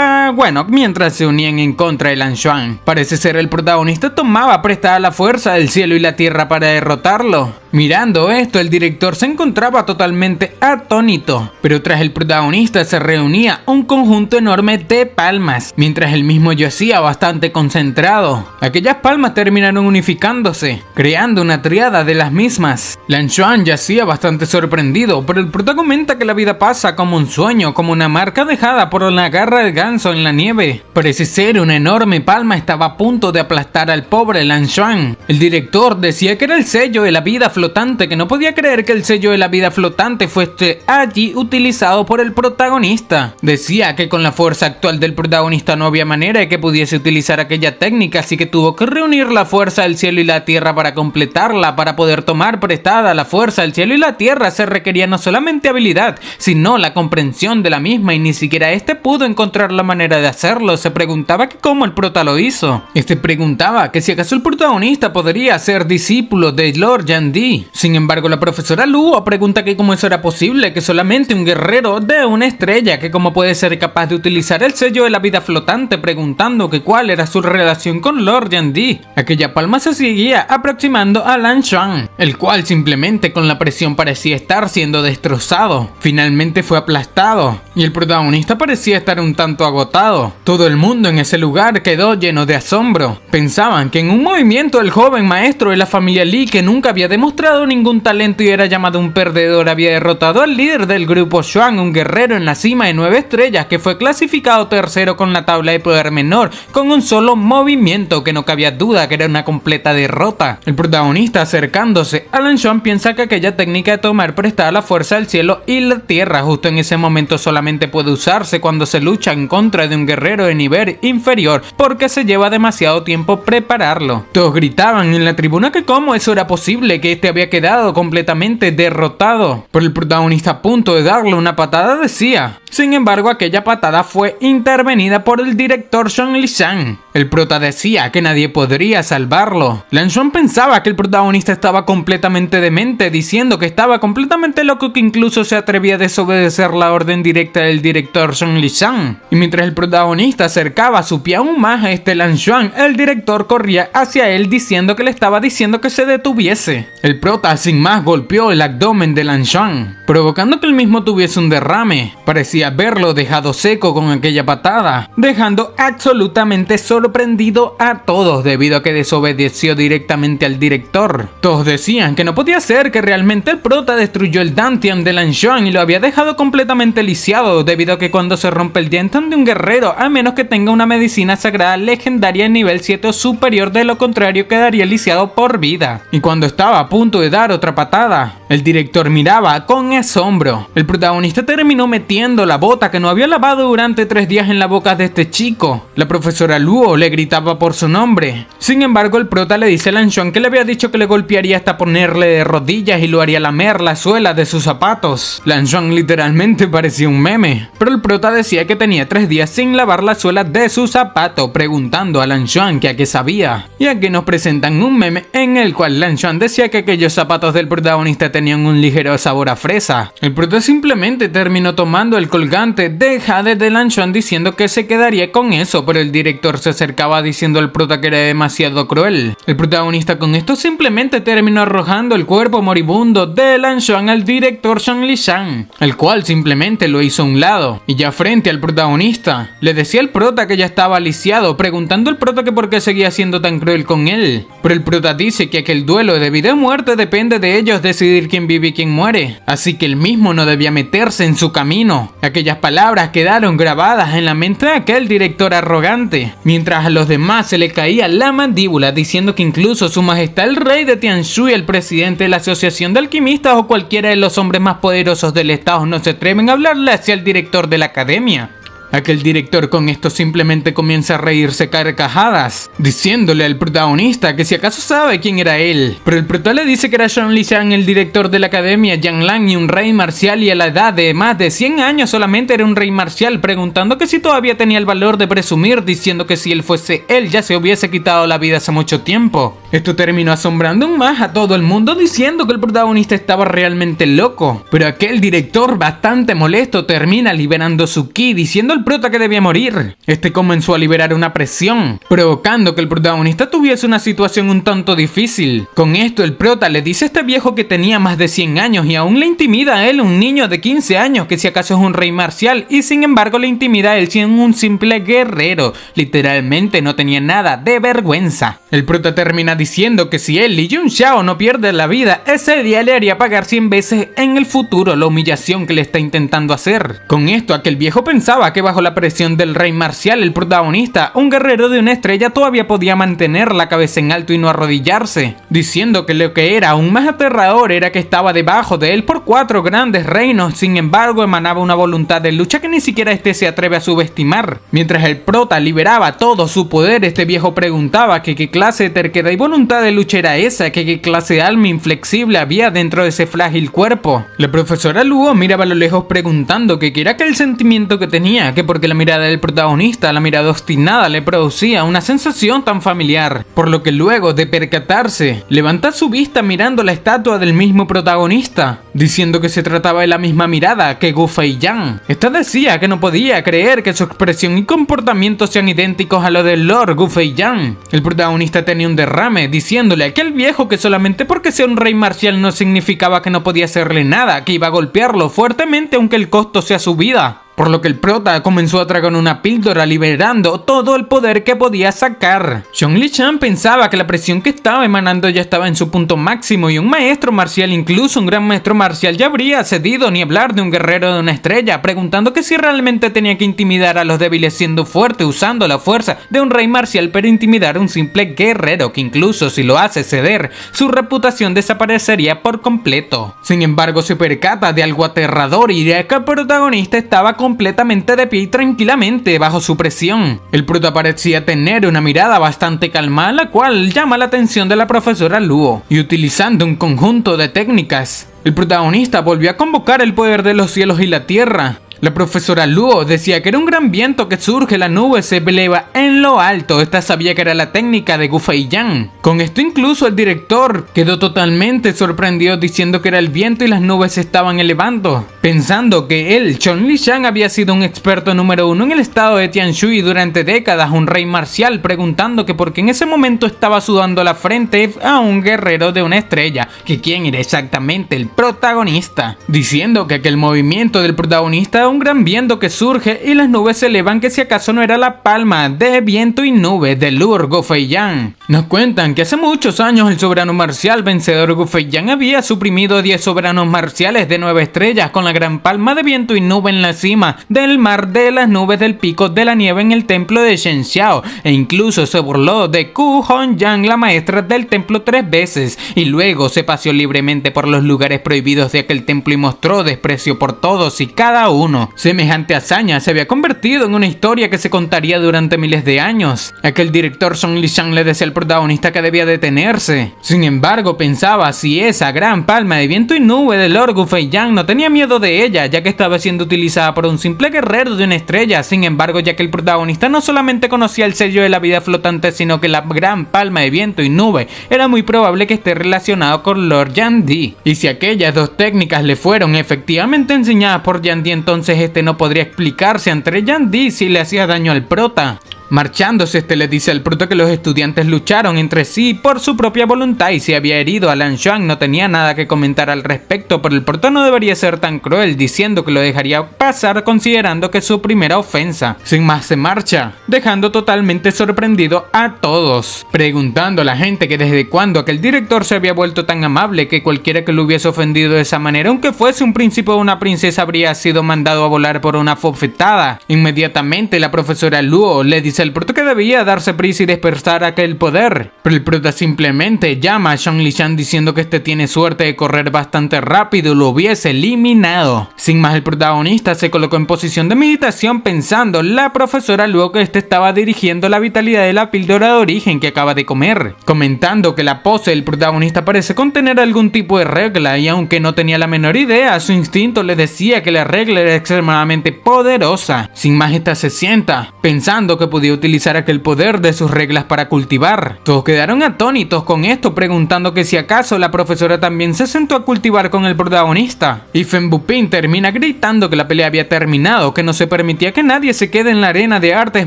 mientras se unían en contra de Lan Xuan. Parece ser el protagonista tomaba prestada la fuerza del cielo y la tierra para derrotarlo. Mirando esto, el director se encontraba totalmente atónito, pero tras el protagonista se reunía un conjunto enorme de palmas, mientras él mismo yacía bastante concentrado. Aquellas palmas terminaron unificándose, creando una triada de las mismas. Lan Xuan yacía bastante sorprendido, pero el prota comenta que la vida pasa como un sueño, como una marca dejada por la garra del ganso en la nieve. Parece ser una enorme palma estaba a punto de aplastar al pobre Lan Xuan. El director decía que era el sello de la vida flotante, que no podía creer que el sello de la vida flotante fuese allí utilizado por el protagonista. Decía que con la fuerza actual del protagonista no había manera de que pudiese utilizar aquella técnica, así que tuvo que reunir la fuerza del cielo y la tierra para completarla. Para poder tomar prestada la fuerza del cielo y la tierra se requería no solamente habilidad, sino la comprensión de la misma, y ni siquiera este pudo encontrar la manera de hacerlo. Se preguntaba que cómo el prota lo hizo. Este preguntaba que si acaso el protagonista podría ser discípulo de Lord Yan-Di. Sin embargo, la profesora Luo pregunta que cómo eso era posible, que solamente un guerrero de una estrella, que cómo puede ser capaz de utilizar el sello de la vida flotante, preguntando que cuál era su relación con Lord Yan-Di. Aquella palma se seguía aproximando a Lan Xuan, el cual simplemente con la presión parecía estar siendo destrozado. Finalmente fue aplastado y el protagonista parecía estar un tanto agotado. Todo el mundo en ese lugar quedó lleno de asombro. Pensaban que en un movimiento el joven maestro de la familia Li, que nunca había demostrado mostrado ningún talento y era llamado un perdedor, había derrotado al líder del grupo Xuan, un guerrero en la cima de 9 estrellas que fue clasificado tercero con la tabla de poder menor, con un solo movimiento que no cabía duda que era una completa derrota. El protagonista, acercándose a Lan Xuan, piensa que aquella técnica de tomar prestada la fuerza del cielo y la tierra justo en ese momento solamente puede usarse cuando se lucha en contra de un guerrero de nivel inferior, porque se lleva demasiado tiempo prepararlo. Todos gritaban en la tribuna que cómo eso era posible, que este había quedado completamente derrotado. Pero el protagonista, a punto de darle una patada, decía. Sin embargo, aquella patada fue intervenida por el director Zhong Lijiang. El prota decía que nadie podría salvarlo. Lan Xuan pensaba que el protagonista estaba completamente demente, diciendo que estaba completamente loco, que incluso se atrevía a desobedecer la orden directa del director Zhong Lijiang. Y mientras el protagonista acercaba su pie aún más a Lan Xuan, el director corría hacia él diciendo que le estaba diciendo que se detuviese. El prota sin más golpeó el abdomen de Lan Xuan, provocando que el mismo tuviese un derrame. Parecía verlo dejado seco con aquella patada, dejando absolutamente sorprendido a todos debido a que desobedeció directamente al director. Todos decían que no podía ser, que realmente el prota destruyó el Dantian de Lan Xuan y lo había dejado completamente lisiado, debido a que cuando se rompe el Dantian de un guerrero, a menos que tenga una medicina sagrada legendaria en nivel 7 o superior, de lo contrario quedaría lisiado por vida. Y cuando estaba a punto de dar otra patada, el director miraba con asombro. El protagonista terminó metiendo la bota que no había lavado durante 3 días en la boca de este chico. La profesora Luo le gritaba por su nombre. Sin embargo, el prota le dice a Lan Xuan que le había dicho que le golpearía hasta ponerle de rodillas y lo haría lamer la suela de sus zapatos. Lan Xuan literalmente parecía un meme, pero el prota decía que tenía 3 días sin lavar la suela de su zapato, preguntando a Lan Xuan que a qué sabía. Y aquí nos presentan un meme en el cual Lan Xuan decía que aquellos zapatos del protagonista tenían un ligero sabor a fresa. El prota simplemente terminó tomando el colgante de jade de Lan Xuan diciendo que se quedaría con eso, pero el director se acercaba diciendo al prota que era demasiado cruel. El protagonista con esto simplemente terminó arrojando el cuerpo moribundo de Lan Xuan al director Zhong Lijiang, el cual simplemente lo hizo a un lado. Y ya frente al protagonista, le decía al prota que ya estaba lisiado, preguntando al prota que por qué seguía siendo tan cruel con él. Pero el prota dice que aquel duelo de vida o muerte depende de ellos decidir quién vive y quién muere, así que él mismo no debía meterse en su camino. Aquellas palabras quedaron grabadas en la mente de aquel director arrogante, mientras a los demás se le caía la mandíbula, diciendo que incluso su majestad el rey de Tianshui, el presidente de la asociación de alquimistas o cualquiera de los hombres más poderosos del estado no se atreven a hablarle hacia el director de la academia. Aquel director con esto simplemente comienza a reírse carcajadas, diciéndole al protagonista que si acaso sabe quién era él. Pero el prota le dice que era Zhong Lijiang, el director de la academia Yang Lang, y un rey marcial, y a la edad de más de 100 años solamente era un rey marcial, preguntando que si todavía tenía el valor de presumir, diciendo que si él fuese él ya se hubiese quitado la vida hace mucho tiempo. Esto terminó asombrando aún más a todo el mundo, diciendo que el protagonista estaba realmente loco. Pero aquel director, bastante molesto, termina liberando su ki, diciendo al prota que debía morir. Este comenzó a liberar una presión, provocando que el protagonista tuviese una situación un tanto difícil. Con esto el prota le dice a este viejo que tenía más de 100 años y aún le intimida a él, un niño de 15 años, que si acaso es un rey marcial, y sin embargo le intimida a él siendo un simple guerrero. Literalmente no tenía nada de vergüenza. El prota termina diciendo que si él, Li Junxiao, no pierde la vida, ese día le haría pagar 100 veces en el futuro la humillación que le está intentando hacer. Con esto aquel viejo pensaba que bajo la presión del rey marcial, el protagonista, un guerrero de una estrella, todavía podía mantener la cabeza en alto y no arrodillarse, diciendo que lo que era aún más aterrador era que estaba debajo de él por 4 grandes reinos. Sin embargo, emanaba una voluntad de lucha que ni siquiera este se atreve a subestimar. Mientras el prota liberaba todo su poder, este viejo preguntaba que qué clase de terquedad y voluntad de lucha era esa, que qué clase de alma inflexible había dentro de ese frágil cuerpo. La profesora Luo miraba a lo lejos preguntando que qué era aquel sentimiento que tenía, que porque la mirada del protagonista, la mirada obstinada, le producía una sensación tan familiar, por lo que luego de percatarse, levanta su vista mirando la estatua del mismo protagonista, diciendo que se trataba de la misma mirada que Gu Feiyang. Esta decía que no podía creer que su expresión y comportamiento sean idénticos a los del Lord Gu Feiyang. El protagonista tenía un derrame, diciéndole a aquel viejo que solamente porque sea un rey marcial no significaba que no podía hacerle nada, que iba a golpearlo fuertemente aunque el costo sea su vida. por lo que el prota comenzó a tragar una píldora liberando todo el poder que podía sacar. Zhong Liqiang pensaba que la presión que estaba emanando ya estaba en su punto máximo y un maestro marcial, incluso un gran maestro marcial, ya habría cedido, ni hablar de un guerrero de una estrella, preguntando que si realmente tenía que intimidar a los débiles siendo fuerte usando la fuerza de un rey marcial, pero intimidar a un simple guerrero que incluso si lo hace ceder, su reputación desaparecería por completo. Sin embargo, se percata de algo aterrador y de que el protagonista estaba completamente de pie y tranquilamente bajo su presión. El prota parecía tener una mirada bastante calmada, la cual llama la atención de la profesora Luo, y utilizando un conjunto de técnicas, el protagonista volvió a convocar el poder de los cielos y la tierra. La profesora Luo decía que era un gran viento que surge, la nube se eleva en lo alto. Esta sabía que era la técnica de Gu Feiyan. Con esto incluso el director quedó totalmente sorprendido, diciendo que era el viento y las nubes se estaban elevando, pensando que él, Zhong Liqiang, había sido un experto número 1 en el estado de Tianshui durante décadas, un rey marcial, preguntando que por qué en ese momento estaba sudando la frente a un guerrero de una estrella, que quién era exactamente el protagonista, diciendo que aquel movimiento del protagonista era un gran viento que surge y las nubes se elevan, que si acaso no era la palma de viento y nube de Lord Gu Feiyan. Nos cuentan que hace muchos años el soberano marcial vencedor Gu Feiyan había suprimido 10 soberanos marciales de 9 estrellas con la gran palma de viento y nube en la cima del mar de las nubes del pico de la nieve en el templo de Shenxiao, e incluso se burló de Ku Hongyan, la maestra del templo, 3 veces, y luego se paseó libremente por los lugares prohibidos de aquel templo y mostró desprecio por todos y cada uno. Semejante hazaña se había convertido en una historia que se contaría durante miles de años. Aquel director Zhong Liqiang le decía al protagonista que debía detenerse. Sin embargo, pensaba si esa gran palma de viento y nube de Lord Gu Feiyan no tenía miedo de ella, ya que estaba siendo utilizada por un simple guerrero de una estrella. Sin embargo, ya que el protagonista no solamente conocía el sello de la vida flotante, sino que la gran palma de viento y nube era muy probable que esté relacionado con Lord Yan Di. Y si aquellas dos técnicas le fueron efectivamente enseñadas por Yan Di, entonces este no podría explicarse ante Yan Di si le hacía daño al prota. Marchándose, le dice al prota que los estudiantes lucharon entre sí por su propia voluntad y si había herido a Lan Xuan no tenía nada que comentar al respecto, pero el prota no debería ser tan cruel, diciendo que lo dejaría pasar considerando que es su primera ofensa. Sin más se marcha, dejando totalmente sorprendido a todos, preguntando a la gente que desde cuándo aquel director se había vuelto tan amable que cualquiera que lo hubiese ofendido de esa manera, aunque fuese un príncipe o una princesa, habría sido mandado a volar por una bofetada. Inmediatamente la profesora Luo le dice el prota que debía darse prisa y dispersar aquel poder, pero el prota simplemente llama a Zhong Liqiang diciendo que este tiene suerte de correr bastante rápido y lo hubiese eliminado. Sin más, el protagonista se colocó en posición de meditación pensando la profesora luego que este estaba dirigiendo la vitalidad de la píldora de origen que acaba de comer, comentando que la pose del protagonista parece contener algún tipo de regla, y aunque no tenía la menor idea, su instinto le decía que la regla era extremadamente poderosa. Sin más, esta se sienta pensando que podía utilizar aquel poder de sus reglas para cultivar. Todos quedaron atónitos con esto, preguntando que si acaso la profesora también se sentó a cultivar con el protagonista. Y Fen Buping termina gritando que la pelea había terminado, que no se permitía que nadie se quede en la arena de artes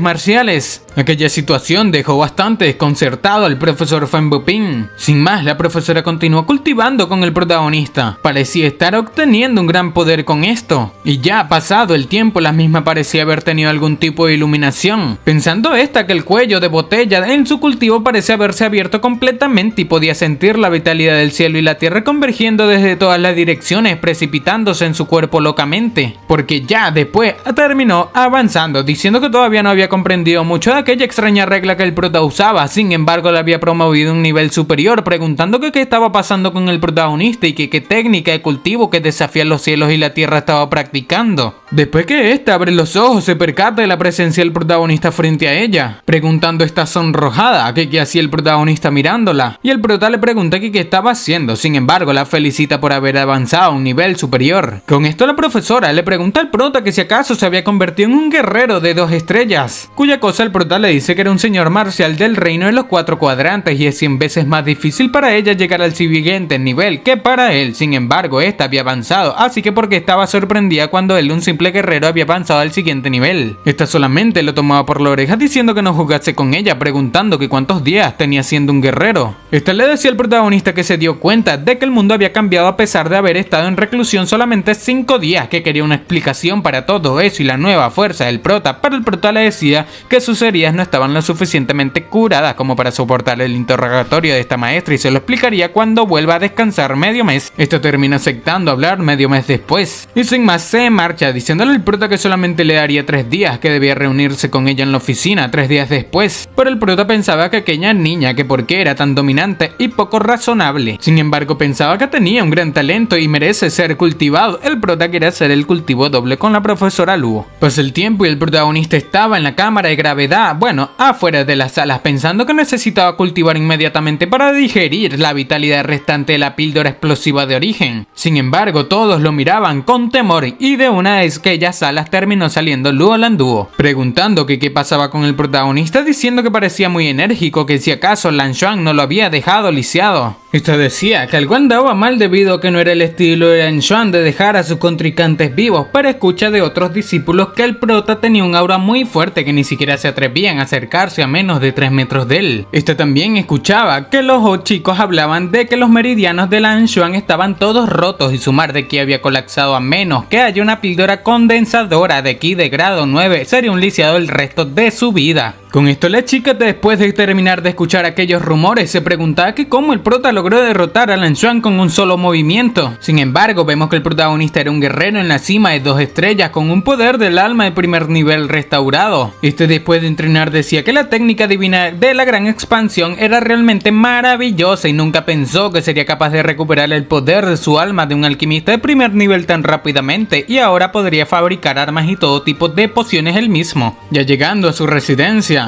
marciales. Aquella situación dejó bastante desconcertado al profesor Fen Buping. Sin más, la profesora continuó cultivando con el protagonista. Parecía estar obteniendo un gran poder con esto. Y ya pasado el tiempo, la misma parecía haber tenido algún tipo de iluminación, pensando esta que el cuello de botella en su cultivo parece haberse abierto completamente y podía sentir la vitalidad del cielo y la tierra convergiendo desde todas las direcciones, precipitándose en su cuerpo locamente, porque ya después terminó avanzando, diciendo que todavía no había comprendido mucho de aquella extraña regla que el prota usaba. Sin embargo, le había promovido un nivel superior, preguntando que qué estaba pasando con el protagonista y que qué técnica de cultivo que desafía los cielos y la tierra estaba practicando. Después que ésta abre los ojos, se percata de la presencia del protagonista frente a ella, preguntando esta sonrojada que qué hacía el protagonista mirándola, y el prota le pregunta que qué estaba haciendo. Sin embargo, la felicita por haber avanzado a un nivel superior. Con esto la profesora le pregunta al prota que si acaso se había convertido en un guerrero de 2 estrellas, cuya cosa el prota le dice que era un señor marcial del reino de los 4 cuadrantes y es 100 veces más difícil para ella llegar al siguiente nivel que para él. Sin embargo, esta había avanzado, así que porque estaba sorprendida cuando él, un simple simple guerrero había avanzado al siguiente nivel. Esta solamente lo tomaba por la oreja diciendo que no jugase con ella, preguntando que cuántos días tenía siendo un guerrero. Esta le decía al protagonista que se dio cuenta de que el mundo había cambiado a pesar de haber estado en reclusión solamente 5 días, que quería una explicación para todo eso y la nueva fuerza del prota, pero el prota le decía que sus heridas no estaban lo suficientemente curadas como para soportar el interrogatorio de esta maestra y se lo explicaría cuando vuelva a descansar medio mes. Esto termina aceptando hablar medio mes después y sin más se marcha diciéndole al prota que solamente le daría 3 días, que debía reunirse con ella en la oficina 3 días después, pero el prota pensaba que aquella niña que por qué era tan dominante y poco razonable. Sin embargo pensaba que tenía un gran talento y merece ser cultivado. El prota quería hacer el cultivo doble con la profesora Luo. Pues el tiempo y el protagonista estaba en la cámara de gravedad, bueno, afuera de las salas, pensando que necesitaba cultivar inmediatamente para digerir la vitalidad restante de la píldora explosiva de origen. Sin embargo, todos lo miraban con temor y de una de aquellas salas terminó saliendo Luo Landuo, preguntando que qué pasaba con el protagonista, diciendo que parecía muy enérgico, que si acaso Lan Xuan no lo había dejado lisiado. Esto decía que algo andaba mal debido a que no era el estilo de Lan Xuan de dejar a sus contrincantes vivos, pero escucha de otros discípulos que el prota tenía un aura muy fuerte que ni siquiera se atrevían a acercarse a menos de 3 metros de él. Esta también escuchaba que los chicos hablaban de que los meridianos de Lan Xuan estaban todos rotos y su mar de ki había colapsado, a menos que haya una píldora condensadora de ki de grado 9 sería un lisiado el resto de su vida. Con esto la chica, después de terminar de escuchar aquellos rumores, se preguntaba que cómo el prota logró derrotar a Lan Xuan con un solo movimiento. Sin embargo, vemos que el protagonista era un guerrero en la cima de 2 estrellas con un poder del alma de primer nivel restaurado. Después de entrenar decía que la técnica divina de la gran expansión era realmente maravillosa y nunca pensó que sería capaz de recuperar el poder de su alma de un alquimista de primer nivel tan rápidamente, y ahora podría fabricar armas y todo tipo de pociones él mismo. Ya llegando a su residencia,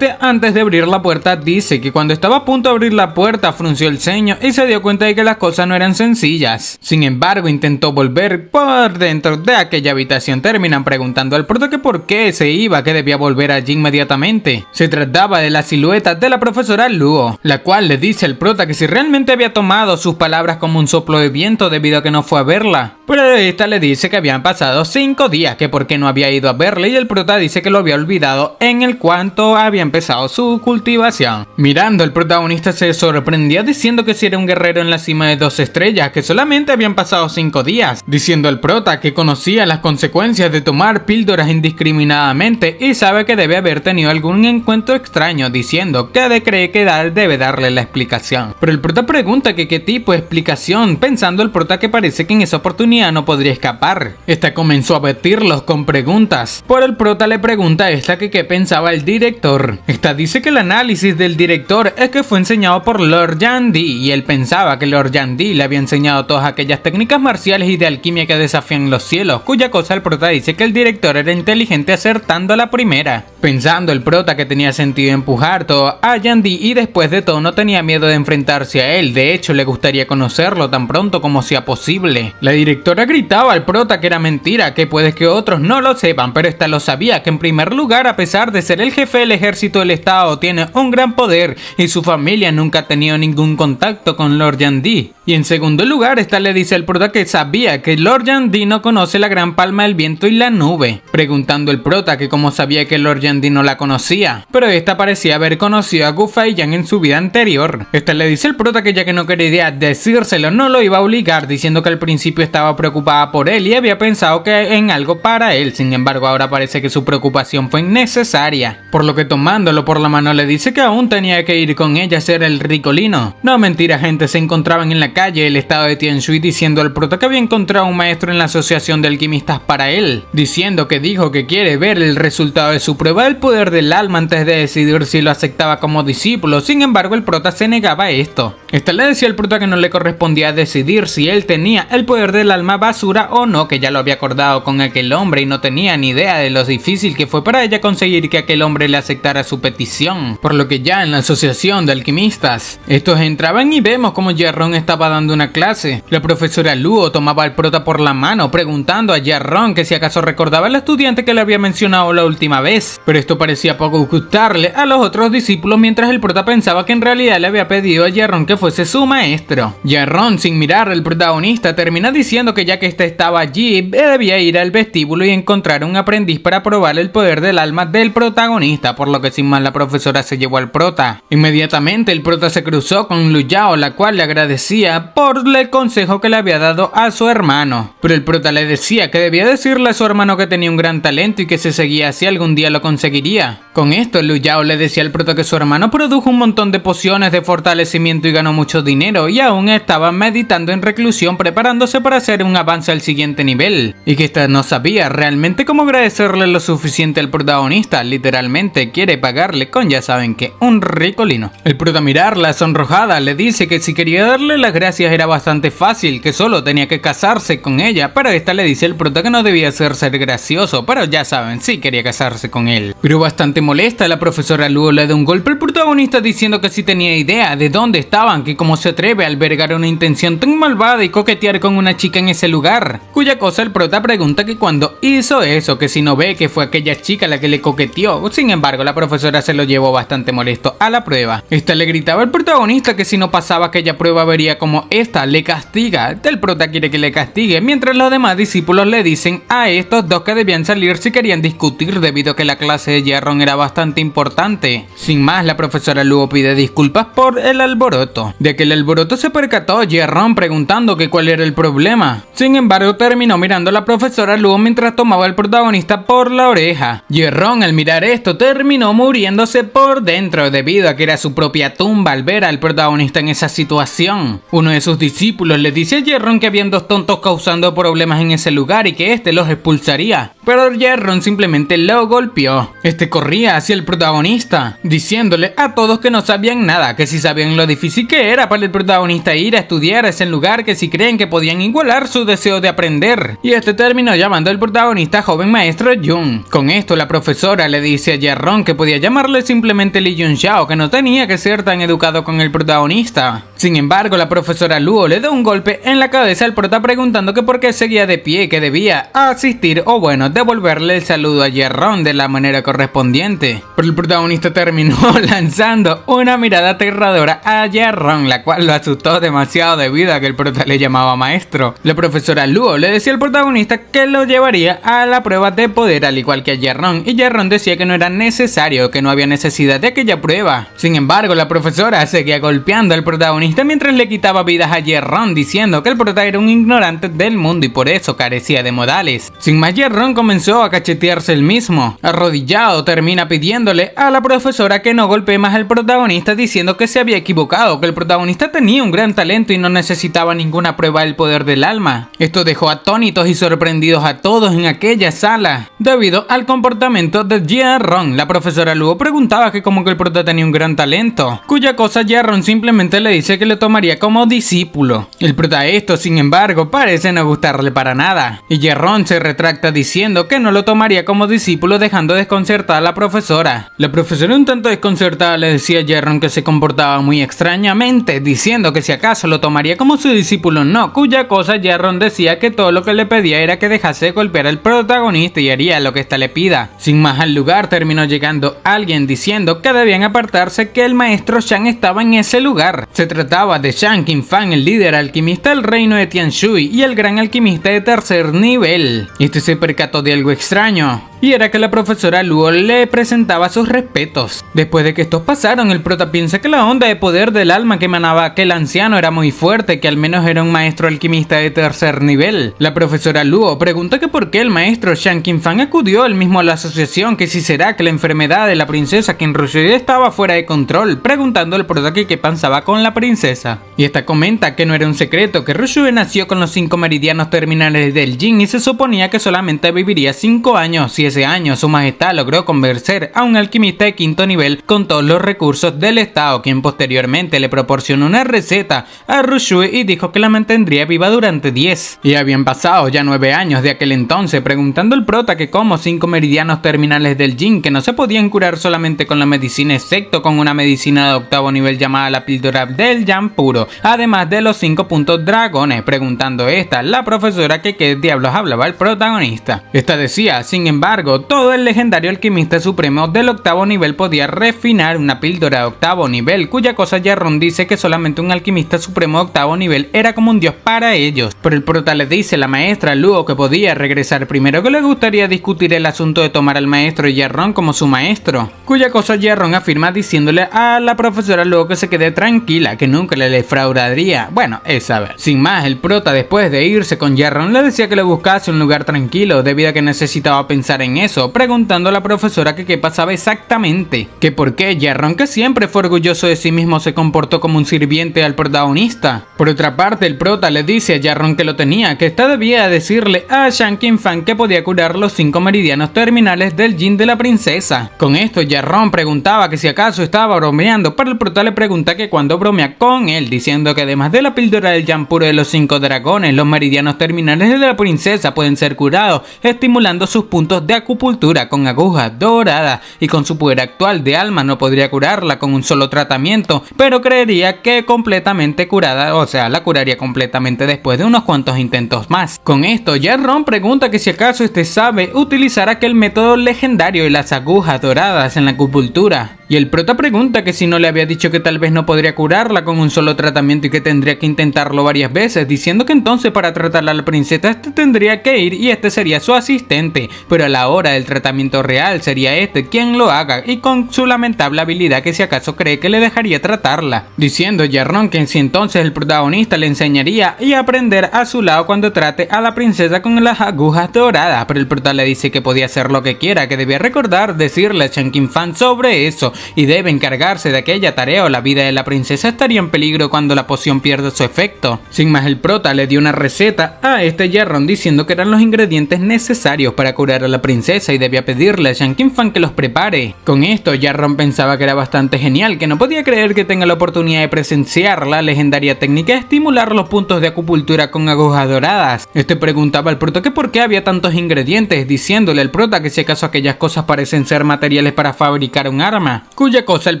antes de abrir la puerta dice que cuando estaba a punto de abrir la puerta frunció el ceño y se dio cuenta de que las cosas no eran sencillas. Sin embargo, intentó volver por dentro de aquella habitación. Terminan preguntando al prota que por qué se iba, que debía volver allí inmediatamente. Se trataba de la silueta de la profesora Luo, la cual le dice al prota que si realmente había tomado sus palabras como un soplo de viento debido a que no fue a verla. Pero esta le dice que habían pasado 5 días, que por qué no había ido a verla, y el prota dice que lo había olvidado en el cuanto había empezado su cultivación. Mirando, el protagonista se sorprendía diciendo que si era un guerrero en la cima de 2 estrellas, que solamente habían pasado 5 días, diciendo al prota que conocía las consecuencias de tomar píldoras indiscriminadamente y sabe que debe haber tenido algún encuentro extraño, diciendo que cree que debe darle la explicación. Pero el prota pregunta que qué tipo de explicación, pensando el prota que parece que en esa oportunidad no podría escapar. Esta comenzó a batirlos con preguntas, pero el prota le pregunta a esta que qué pensaba el director. Esta dice que el análisis del director es que fue enseñado por Lord Yandi y él pensaba que Lord Yandi le había enseñado todas aquellas técnicas marciales y de alquimia que desafían los cielos, cuya cosa el prota dice que el director era inteligente acertando a la primera. Pensando el prota que tenía sentido empujar todo a Yandi y después de todo no tenía miedo de enfrentarse a él, de hecho le gustaría conocerlo tan pronto como sea posible. La directora gritaba al prota que era mentira, que puede que otros no lo sepan, pero esta lo sabía, que en primer lugar, a pesar de ser el jefe del ejército del estado, tiene un gran poder y su familia nunca ha tenido ningún contacto con Lord Yandi. Y en segundo lugar, esta le dice al prota que sabía que Lord Yandi no conoce la gran palma del viento y la nube, preguntando el prota que cómo sabía que Lord Yandi no la conocía, pero esta parecía haber conocido a Gu Feiyan en su vida anterior. Esta le dice al prota que ya que no quería decírselo no lo iba a obligar, diciendo que al principio estaba preocupada por él y había pensado que en algo para él. Sin embargo, ahora parece que su preocupación fue innecesaria, por lo que tomándolo por la mano le dice que aún tenía que ir con ella a ser el ricolino. No mentira, gente, se encontraban en la calle del estado de Tianshui diciendo al prota que había encontrado un maestro en la asociación de alquimistas para él, diciendo que dijo que quiere ver el resultado de su prueba del poder del alma antes de decidir si lo aceptaba como discípulo. Sin embargo, el prota se negaba a esto. Esta le decía al prota que no le correspondía decidir si él tenía el poder del alma basura o no, que ya lo había acordado con aquel hombre y no tenía ni idea de lo difícil que fue para ella conseguir que aquel hombre le aceptara su petición, por lo que ya en la asociación de alquimistas estos entraban y vemos como Jarron estaba dando una clase. La profesora Luo tomaba al prota por la mano preguntando a Jarron que si acaso recordaba al estudiante que le había mencionado la última vez, pero esto parecía poco gustarle a los otros discípulos, mientras el prota pensaba que en realidad le había pedido a Jarron que fuese su maestro. Jae-ron, sin mirar al protagonista, termina diciendo que ya que este estaba allí, debía ir al vestíbulo y encontrar un aprendiz para probar el poder del alma del protagonista, por lo que sin más la profesora se llevó al prota. Inmediatamente el prota se cruzó con Lu Yao, la cual le agradecía por el consejo que le había dado a su hermano, pero el prota le decía que debía decirle a su hermano que tenía un gran talento y que si seguía así algún día lo conseguiría. Con esto Lu Yao le decía al prota que su hermano produjo un montón de pociones de fortalecimiento y ganó mucho dinero, y aún estaba meditando en reclusión preparándose para hacer un avance al siguiente nivel, y que ésta no sabía realmente cómo agradecerle lo suficiente al protagonista. Literalmente quiere pagarle con ya saben que un ricolino. El prota, mirarla sonrojada, le dice que si quería darle las gracias era bastante fácil, que solo tenía que casarse con ella, pero esta le dice al prota que no debía hacer ser gracioso, pero ya saben, sí quería casarse con él. Pero bastante molesta, la profesora Luo le da un golpe al protagonista diciendo que sí tenía idea de dónde estaban, que cómo se atreve a albergar una intención tan malvada y coquetear con una chica en ese lugar, cuya cosa el prota pregunta que cuando hizo eso, que si no ve que fue aquella chica la que le coqueteó. Sin embargo, la profesora se lo llevó bastante molesto a la prueba. Esta le gritaba al protagonista que si no pasaba aquella prueba vería como esta le castiga. El prota quiere que le castigue, mientras los demás discípulos le dicen a estos dos que debían salir si querían discutir, debido a que la clase de Jae-ron era bastante importante. Sin más, la profesora Luo pide disculpas por el alboroto. De que el alboroto se percató Jae-ron preguntando que cuál era el problema. Sin embargo, terminó mirando a la profesora Luo mientras tomaba al protagonista por la oreja. Jae-ron, al mirar esto, terminó muriéndose por dentro debido a que era su propia tumba al ver al protagonista en esa situación. Uno de sus discípulos le dice a Jae-ron que habían dos tontos causando problemas en ese lugar y que este los expulsaría, pero Jae-ron simplemente lo golpeó. Este corría hacia el protagonista, diciéndole a todos que no sabían nada, que si sabían lo difícil que era para el protagonista ir a estudiar a ese lugar, que si creen que podían igualar su deseo de aprender, y este terminó llamando al protagonista joven maestro Jun. Con esto la profesora le dice a Jae-ron que podía llamarle simplemente Lee Jun-xiao, que no tenía que ser tan educado con el protagonista. Sin embargo, la profesora Luo le da un golpe en la cabeza al prota preguntando que por qué seguía de pie, que debía asistir o bueno, devolverle el saludo a Jae-ron de la manera correspondiente. Pero el protagonista terminó lanzando una mirada aterradora a Jae-ron, la cual lo asustó demasiado debido a que el prota le llamaba maestro. La profesora Luo le decía al protagonista que lo llevaría a la prueba de poder al igual que a Jae-ron, y Jae-ron decía que no era necesario, que no había necesidad de aquella prueba. Sin embargo, la profesora seguía golpeando al protagonista mientras le quitaba vidas a Jae-ron, diciendo que el prota era un ignorante del mundo y por eso carecía de modales. Sin más, Jae-ron comenzó a cachetearse el mismo. Arrodillado, termina pidiéndole a la profesora que no golpee más al protagonista, diciendo que se había equivocado, que el protagonista tenía un gran talento y no necesitaba ninguna prueba del poder del alma. Esto dejó atónitos y sorprendidos a todos en aquella sala, debido al comportamiento de Jae-ron. La profesora Luo preguntaba que como que el prota tenía un gran talento, cuya cosa Jae-ron simplemente le dice que le tomaría como discípulo. El prota esto, sin embargo, parece no gustarle para nada, y Jae-ron se retracta diciendo que no lo tomaría como discípulo, dejando desconcertada a la profesora. La profesora, un tanto desconcertada, le decía a Jae-ron que se comportaba muy extrañamente, diciendo que si acaso lo tomaría como su discípulo no, cuya cosa Jae-ron decía que todo lo que le pedía era que dejase de golpear al protagonista y haría lo que ésta le pida. Sin más, al lugar terminó llegando alguien diciendo que debían apartarse, que el maestro Shang estaba en ese lugar. Se trataba de Shang Qinfang, el líder alquimista del reino de Tianshui y el gran alquimista de tercer nivel. Este se percató de algo extraño, y era que la profesora Luo le presentaba sus respetos. Después de que estos pasaron, el prota piensa que la onda de poder del alma que emanaba aquel anciano era muy fuerte, que al menos era un maestro alquimista de tercer nivel. La profesora Luo pregunta que por qué el maestro Shang Qinfang acudió él mismo a la asociación, que si será que la enfermedad de la princesa Qinrushi estaba fuera de control, preguntando al prota que qué pensaba con la princesa. Y esta comenta que no era un secreto, que Rushue nació con los 5 meridianos terminales del Jin y se suponía que solamente viviría 5 años, si ese año su majestad logró convencer a un alquimista de 5º nivel con todos los recursos del estado, quien posteriormente le proporcionó una receta a Rushue y dijo que la mantendría viva durante 10. Y habían pasado ya 9 años de aquel entonces, preguntando al prota que como 5 meridianos terminales del Jin, que no se podían curar solamente con la medicina excepto con una medicina de 8º nivel llamada la píldora del Yang puro, además de los 5 puntos dragones, preguntando esta la profesora que qué diablos hablaba el protagonista. Esta decía, sin embargo, embargo, todo el legendario alquimista supremo del 8º nivel podía refinar una píldora de 8º nivel, cuya cosa Jarrón dice que solamente un alquimista supremo de 8º nivel era como un dios para ellos. Pero el prota le dice a la maestra Luo que podía regresar primero, que le gustaría discutir el asunto de tomar al maestro Jarrón como su maestro, cuya cosa Jarrón afirma diciéndole a la profesora Luo que se quede tranquila, que nunca le defraudaría. Bueno, es a ver. Sin más, el prota después de irse con Jarrón le decía que le buscase un lugar tranquilo debido a que necesitaba pensar en eso, preguntando a la profesora que qué pasaba exactamente, que por qué Jarrón, que siempre fue orgulloso de sí mismo, se comportó como un sirviente al protagonista. Por otra parte, el prota le dice a Jarrón que lo tenía, que esta debía decirle a Shanking Fan que podía curar los 5 meridianos terminales del Jin de la princesa. Con esto Jarrón preguntaba que si acaso estaba bromeando, pero el prota le pregunta que cuando bromea con él, diciendo que además de la píldora del Yan puro de los 5 dragones, los meridianos terminales de la princesa pueden ser curados, estimulando sus puntos de acupuntura con agujas doradas, y con su poder actual de alma no podría curarla con un solo tratamiento, pero creería que completamente curada, o sea, la curaría completamente después de unos cuantos intentos más. Con esto, Jarrón pregunta que si acaso sabe utilizar aquel método legendario de las agujas doradas en la acupuntura. Y el prota pregunta que si no le había dicho que tal vez no podría curarla con un solo tratamiento y que tendría que intentarlo varias veces, diciendo que entonces para tratarla a la princesa tendría que ir y sería su asistente, pero a la hora del tratamiento real sería quien lo haga, y con su lamentable habilidad que si acaso cree que le dejaría tratarla, diciendo Jarrón que si entonces el protagonista le enseñaría y aprender a su lado cuando trate a la princesa con las agujas doradas, pero el prota le dice que podía hacer lo que quiera, que debía recordar decirle a Shanking Fan sobre eso y debe encargarse de aquella tarea o la vida de la princesa estaría en peligro cuando la poción pierde su efecto. Sin más, el prota le dio una receta a Jarrón diciendo que eran los ingredientes necesarios para curar a la princesa y debía pedirle a Shanking Fan que los prepare. Con esto Jarrón pensaba que era bastante genial, que no podía creer que tenga la oportunidad de presenciar la legendaria técnica de estimular los puntos de acupuntura con agujas doradas. Preguntaba al prota que por qué había tantos ingredientes, diciéndole al prota que si acaso aquellas cosas parecen ser materiales para fabricar un arma, cuya cosa el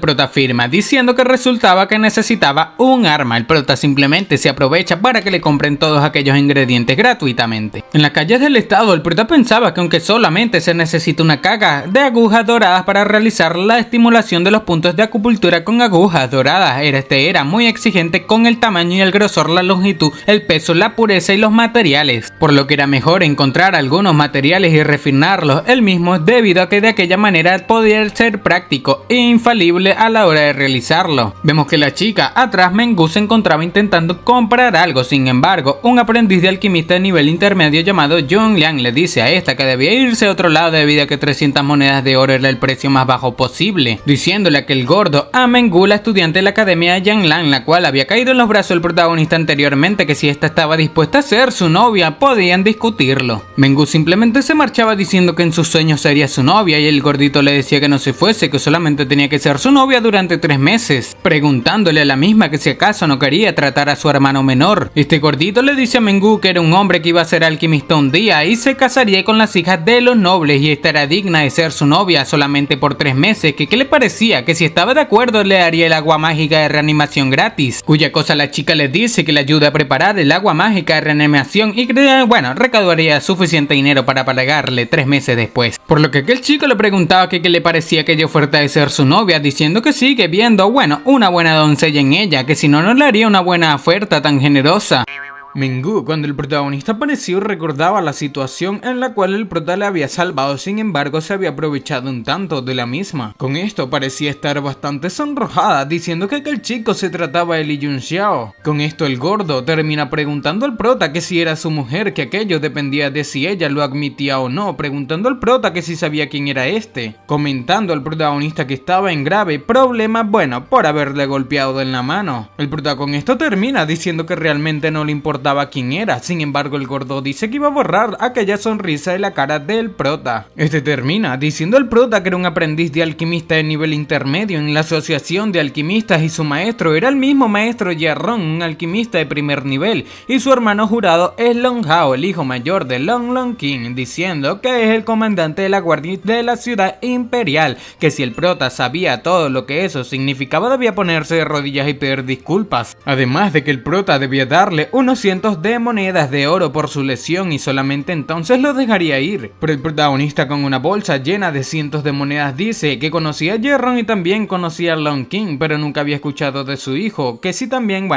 prota afirma, diciendo que resultaba que necesitaba un arma. El prota simplemente se aprovecha para que le compren todos aquellos ingredientes gratuitamente. En las calles del estado, el prota pensaba que aunque solamente se necesita una caja de agujas doradas para realizar la estimulación de los puntos de acupuntura con agujas doradas, era muy exigente con el tamaño y el grosor, la longitud, el peso, la pureza y los materiales, por lo que era mejor encontrar algunos materiales y refinarlos él mismo, debido a que de aquella manera podía ser práctico e infalible a la hora de realizarlo. Vemos que la chica atrás, Mengu, se encontraba intentando comprar algo. Sin embargo, un aprendiz de alquimista de nivel intermedio llamado Jun Liang le dice a esta que debía irse a otro lado debido a que 300 monedas de oro era el precio más bajo posible, diciéndole a aquel gordo a Mengu, la estudiante de la academia de Yanlan, la cual había caído en los brazos del protagonista anteriormente, que si esta estaba dispuesta a ser su novia podían discutirlo. Mengu simplemente se marchaba diciendo que en sus sueños sería su novia, y el gordito le decía que no se fuese, que solamente tenía que ser su novia durante 3 meses, preguntándole a la misma que si acaso no quería tratar a su hermano menor. Gordito le dice a Mengu que era un hombre que iba a ser alquimista un día y se casaría con las hijas de los nobles, y esta era digna de ser su novia solamente por 3 meses, que qué le parecía, que si estaba de acuerdo le daría el agua mágica de reanimación gratis, cuya cosa la chica le dice que le ayude a preparar el agua mágica de reanimación y que recaudaría suficiente dinero para pagarle 3 meses después, por lo que aquel chico le preguntaba que qué le parecía aquella oferta de ser su novia, diciendo que sigue viendo una buena doncella en ella, que si no, no le haría una buena oferta tan generosa. Mengu, cuando el protagonista apareció, recordaba la situación en la cual el prota le había salvado, sin embargo se había aprovechado un tanto de la misma. Con esto parecía estar bastante sonrojada, diciendo que aquel chico se trataba de Li Yunxiao. Con esto el gordo termina preguntando al prota que si era su mujer, que aquello dependía de si ella lo admitía o no, preguntando al prota que si sabía quién era comentando al protagonista que estaba en grave problema, por haberle golpeado en la mano. El prota con esto termina diciendo que realmente no le importaba quién era. Sin embargo, el gordo dice que iba a borrar aquella sonrisa de la cara del prota. Termina diciendo al prota que era un aprendiz de alquimista de nivel intermedio en la asociación de alquimistas, y su maestro era el mismo maestro Jarrón, un alquimista de primer nivel, y su hermano jurado es Long Hao, el hijo mayor de Long Long King, diciendo que es el comandante de la guardia de la ciudad imperial, que si el prota sabía todo lo que eso significaba debía ponerse de rodillas y pedir disculpas, además de que el prota debía darle unos cientos de monedas de oro por su lesión y solamente entonces lo dejaría ir. Pero el protagonista, con una bolsa llena de cientos de monedas, dice que conocía a Jerron y también conocía a Long King, pero nunca había escuchado de su hijo, que sí también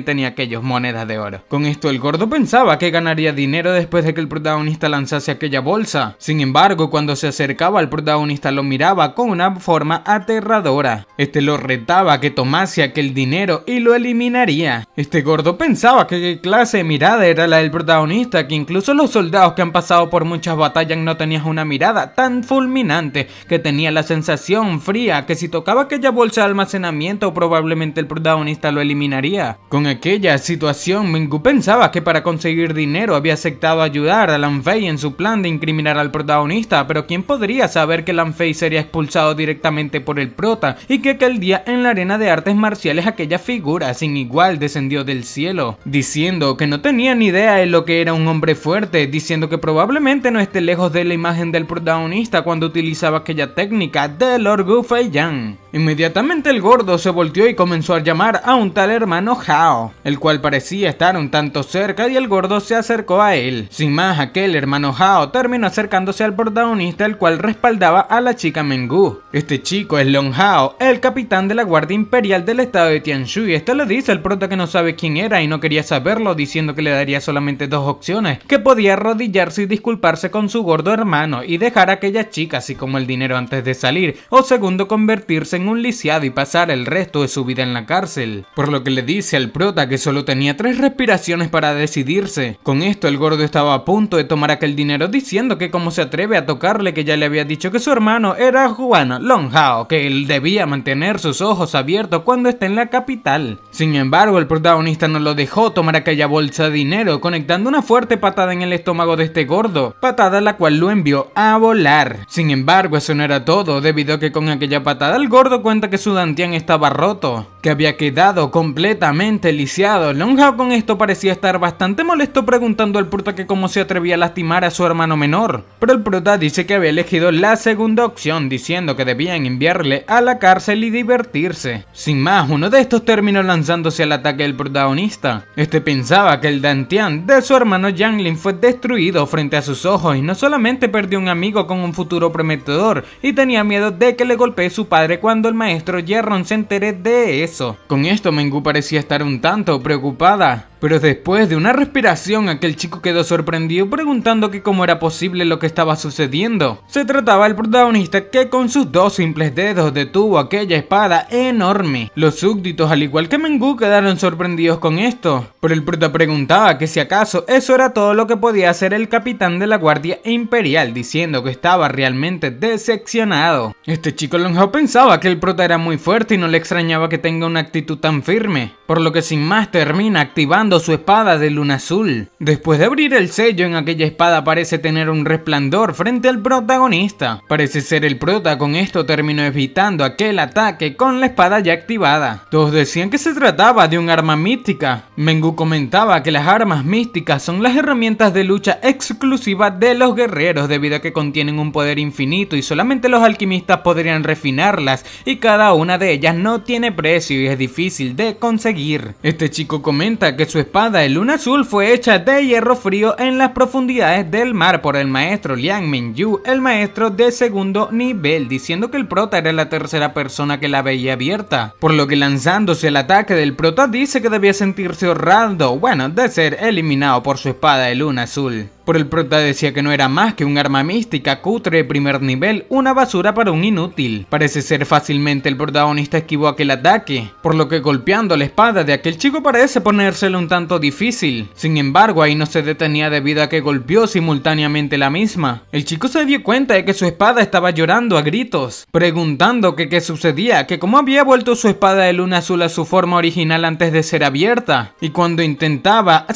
tenía aquellas monedas de oro. Con esto el gordo pensaba que ganaría dinero después de que el protagonista lanzase aquella bolsa. Sin embargo, cuando se acercaba al protagonista lo miraba con una forma aterradora. Este lo retaba a que tomase aquel dinero y lo eliminaría. Este gordo pensaba que qué clase de mirada era la del protagonista, que incluso los soldados que han pasado por muchas batallas no tenían una mirada tan fulminante, que tenía la sensación fría que si tocaba aquella bolsa de almacenamiento probablemente el protagonista lo eliminaría. Con aquella situación, Mengu pensaba que para conseguir dinero había aceptado ayudar a Lan Fei en su plan de incriminar al protagonista, pero ¿quién podría saber que Lan Fei sería expulsado directamente por el prota y que aquel día en la arena de artes marciales aquella figura sin igual descendió del cielo, diciendo que no tenía ni idea de lo que era un hombre fuerte, diciendo que probablemente no esté lejos de la imagen del protagonista cuando utilizaba aquella técnica de Lord Gu Feiyan. Inmediatamente el gordo se volteó y comenzó a llamar a un tal hermano Hao, el cual parecía estar un tanto cerca, y el gordo se acercó a él. Sin más, aquel hermano Hao terminó acercándose al protagonista, el cual respaldaba a la chica Mengu. Este chico es Long Hao, el capitán de la Guardia Imperial del estado de Tianshu, y esto le dice al prota que no sabe quién era y no quería saberlo, diciendo que le daría solamente dos opciones, que podía arrodillarse y disculparse con su gordo hermano y dejar a aquella chica así como el dinero antes de salir, o segundo, convertirse en un lisiado y pasar el resto de su vida en la cárcel. Por lo que le dice al prota que solo tenía 3 respiraciones para decidirse. Con esto el gordo estaba a punto de tomar aquel dinero, diciendo que cómo se atreve a tocarle, que ya le había dicho que su hermano era Long Hao, que él debía mantener sus ojos abiertos cuando esté en la capital. Sin embargo, el protagonista no lo dejó tomar aquella bolsa de dinero, conectando una fuerte patada en el estómago de este gordo, patada la cual lo envió a volar. Sin embargo, eso no era todo, debido a que con aquella patada el gordo cuenta que su dantián estaba roto, que había quedado completamente lisiado. Long Hao con esto parecía estar bastante molesto, preguntando al prota que cómo se atrevía a lastimar a su hermano menor, pero el prota dice que había elegido la segunda opción, diciendo que debían enviarle a la cárcel y divertirse. Sin más, uno de estos terminó lanzándose al ataque del protagonista. Este pensaba que el dantián de su hermano Yanglin fue destruido frente a sus ojos, y no solamente perdió un amigo con un futuro prometedor, y tenía miedo de que le golpee su padre cuando el maestro Jerron se entere de eso. Con esto Mengu parecía estar un tanto preocupada, pero después de una respiración aquel chico quedó sorprendido, preguntando que cómo era posible lo que estaba sucediendo. Se trataba del protagonista, que con sus 2 simples dedos detuvo aquella espada enorme. Los súbditos, al igual que Mengu, quedaron sorprendidos con esto, pero el prota preguntaba que si acaso eso era todo lo que podía hacer el capitán de la Guardia Imperial, diciendo que estaba realmente decepcionado. Este chico Long Hao pensaba que el prota era muy fuerte y no le extrañaba que tenga una actitud tan firme, por lo que sin más termina activando su espada de luna azul. Después de abrir el sello en aquella espada parece tener un resplandor frente al protagonista. Parece ser el prota. Con esto terminó evitando aquel ataque con la espada ya activada. Todos decían que se trataba de un arma mística. Mengu comentaba que las armas místicas son las herramientas de lucha exclusivas de los guerreros, debido a que contienen un poder infinito y solamente los alquimistas podrían refinarlas, y cada una de ellas no tiene precio y es difícil de conseguir. Este chico comenta que su espada de luna azul fue hecha de hierro frío en las profundidades del mar por el maestro Liang Mingyu, el maestro de segundo nivel, diciendo que el prota era la tercera persona que la veía abierta, por lo que lanzándose el ataque del prota dice que debía sentirse honrado, de ser eliminado por su espada de luna azul. Pero el prota decía que no era más que un arma mística cutre de primer nivel, una basura para un inútil. Parece ser fácilmente el protagonista esquivó aquel ataque, por lo que golpeando la espada de aquel chico parece ponérselo un tanto difícil. Sin embargo, ahí no se detenía debido a que golpeó simultáneamente la misma. El chico se dio cuenta de que su espada estaba llorando a gritos, preguntando que qué sucedía, que cómo había vuelto su espada de luna azul a su forma original antes de ser abierta. Y cuando intentaba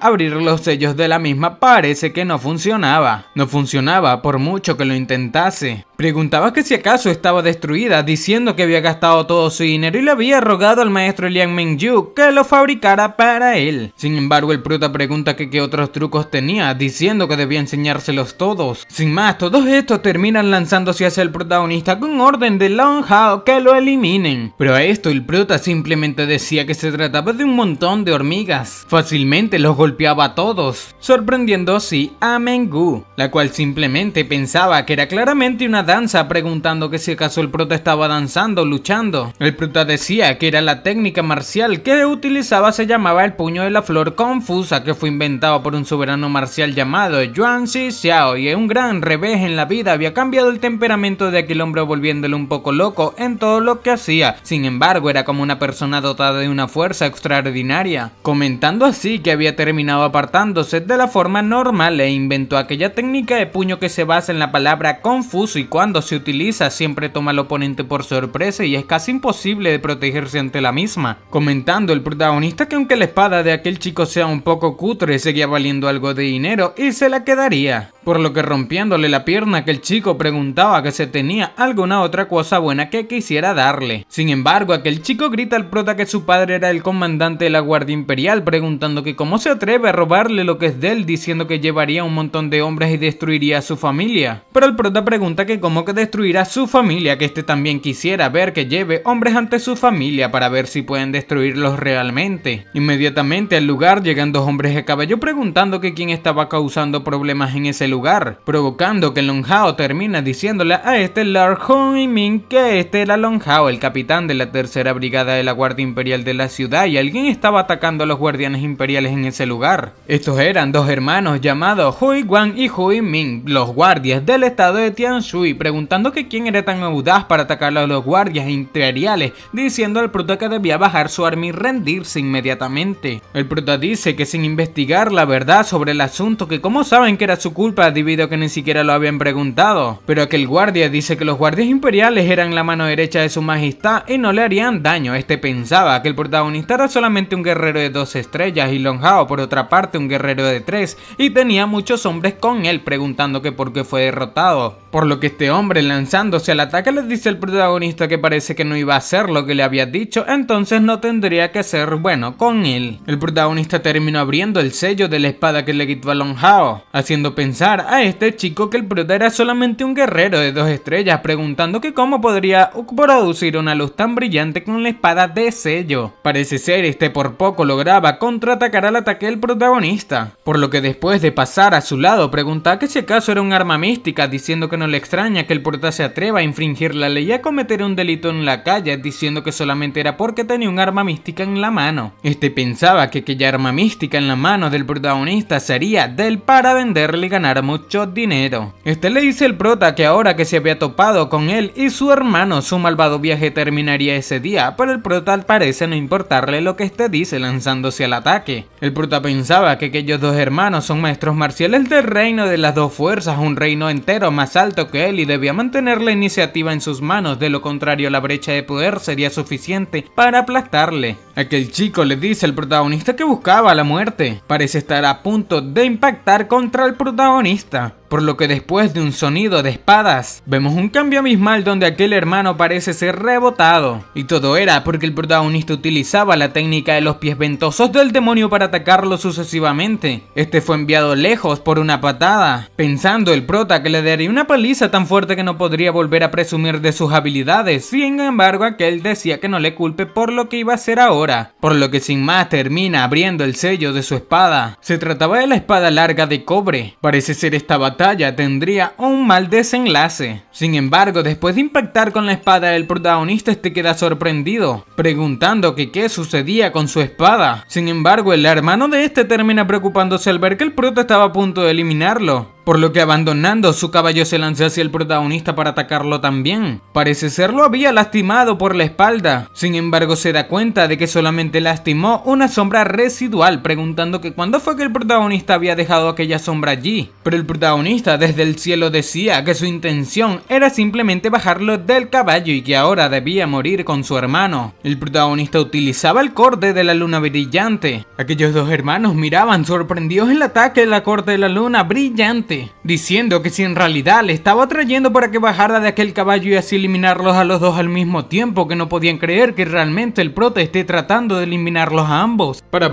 abrir los sellos de la misma, parece que no funcionaba. No funcionaba por mucho que lo intentase. Preguntaba que si acaso estaba destruida, diciendo que había gastado todo su dinero y le había rogado al maestro Liang Mingyu que lo fabricara para él. Sin embargo, el prota pregunta que qué otros trucos tenía, diciendo que debía enseñárselos todos. Sin más, todos estos terminan lanzándose hacia el protagonista con orden de Long Hao que lo eliminen. Pero a esto el prota simplemente decía que se trataba de un montón de hormigas. Fácilmente los golpeaba a todos, sorprendiendo así a Mengyu, la cual simplemente pensaba que era claramente una danza, preguntando que si acaso el prota estaba danzando, luchando. El prota decía que era la técnica marcial que utilizaba, se llamaba el puño de la flor confusa, que fue inventado por un soberano marcial llamado Yuan Shixiao, y un gran revés en la vida había cambiado el temperamento de aquel hombre, volviéndolo un poco loco en todo lo que hacía. Sin embargo, era como una persona dotada de una fuerza extraordinaria, comentando así que había terminado apartándose de la forma normal e inventó aquella técnica de puño que se basa en la palabra confuso, y cuando se utiliza siempre toma al oponente por sorpresa y es casi imposible de protegerse ante la misma. Comentando el protagonista que aunque la espada de aquel chico sea un poco cutre, seguía valiendo algo de dinero y se la quedaría. Por lo que rompiéndole la pierna, aquel chico preguntaba que si tenía alguna otra cosa buena que quisiera darle. Sin embargo, aquel chico grita al prota que su padre era el comandante de la Guardia Imperial, preguntando que cómo se atreve a robarle lo que es de él, diciendo que llevaría un montón de hombres y destruiría a su familia. Pero el prota pregunta que cómo que destruirá a su familia, que este también quisiera ver que lleve hombres ante su familia para ver si pueden destruirlos realmente. Inmediatamente al lugar llegan dos hombres a caballo preguntando que quién estaba causando problemas en ese lugar, provocando que Long Hao termina diciéndole a este Lord Hong Ming que este era Long Hao, el capitán de la tercera brigada de la Guardia Imperial de la ciudad, y alguien estaba atacando a los guardianes imperiales en ese lugar. Estos eran dos hermanos llamados Hui Guang y Hui Ming, los guardias del estado de Tianshui, preguntando que quién era tan audaz para atacar a los guardias imperiales, diciendo al prota que debía bajar su arma y rendirse inmediatamente. El prota dice que sin investigar la verdad sobre el asunto, que cómo saben que era su culpa debido a que ni siquiera lo habían preguntado, pero aquel guardia dice que los guardias imperiales eran la mano derecha de su majestad y no le harían daño. Este pensaba que el protagonista era solamente un guerrero de 2 estrellas y Long Hao por otra parte un guerrero de 3 y tenía muchos hombres con él, preguntando que por qué fue derrotado. Por lo que este hombre, lanzándose al ataque, le dice al protagonista que parece que no iba a hacer lo que le había dicho, entonces no tendría que ser bueno con él. El protagonista terminó abriendo el sello de la espada que le quitó a Long Hao, haciendo pensar a este chico que el prota era solamente un guerrero de 2 estrellas, preguntando que cómo podría producir una luz tan brillante con la espada de sello. Parece ser este por poco lograba contraatacar al ataque del protagonista, por lo que después de pasar a su lado preguntaba que si acaso era un arma mística, diciendo que no le extraña que el prota se atreva a infringir la ley y a cometer un delito en la calle, diciendo que solamente era porque tenía un arma mística en la mano. Este pensaba que aquella arma mística en la mano del protagonista sería de él para venderle y ganar mucho dinero. Este le dice al prota que ahora que se había topado con él y su hermano, su malvado viaje terminaría ese día, pero el prota parece no importarle lo que este dice, lanzándose al ataque. El prota pensaba que aquellos dos hermanos son maestros marciales del reino de las dos fuerzas, un reino entero más alto que él, y debía mantener la iniciativa en sus manos, de lo contrario la brecha de poder sería suficiente para aplastarle. Aquel chico le dice al protagonista que buscaba la muerte, parece estar a punto de impactar contra el protagonista, por lo que después de un sonido de espadas, vemos un cambio abismal donde aquel hermano parece ser rebotado, y todo era porque el protagonista utilizaba la técnica de los pies ventosos del demonio para atacarlo sucesivamente. Este fue enviado lejos por una patada, pensando el prota que le daría una paliza tan fuerte que no podría volver a presumir de sus habilidades. Sin embargo, aquel decía que no le culpe por lo que iba a hacer ahora, por lo que sin más termina abriendo el sello de su espada. Se trataba de la espada larga de cobre. Parece ser esta batalla tendría un mal desenlace. Sin embargo, después de impactar con la espada del protagonista, este queda sorprendido, preguntando que qué sucedía con su espada. Sin embargo, el hermano de este termina preocupándose al ver que el prota estaba a punto de eliminarlo, por lo que abandonando su caballo se lanzó hacia el protagonista para atacarlo también. Parece ser lo había lastimado por la espalda. Sin embargo, se da cuenta de que solamente lastimó una sombra residual, preguntando que cuándo fue que el protagonista había dejado aquella sombra allí. Pero el protagonista desde el cielo decía que su intención era simplemente bajarlo del caballo y que ahora debía morir con su hermano. El protagonista utilizaba el corde de la luna brillante. Aquellos dos hermanos miraban sorprendidos el ataque de la corde de la luna brillante. sirviente, diciendo que si en realidad le estaba trayendo para que bajara de aquel caballo y así eliminarlos a los dos al mismo tiempo, que no podían creer que realmente el prota esté tratando de eliminarlos a ambos. Para.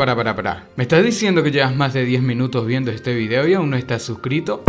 ¿Me estás diciendo que llevas más de 10 minutos viendo este video y aún no estás suscrito?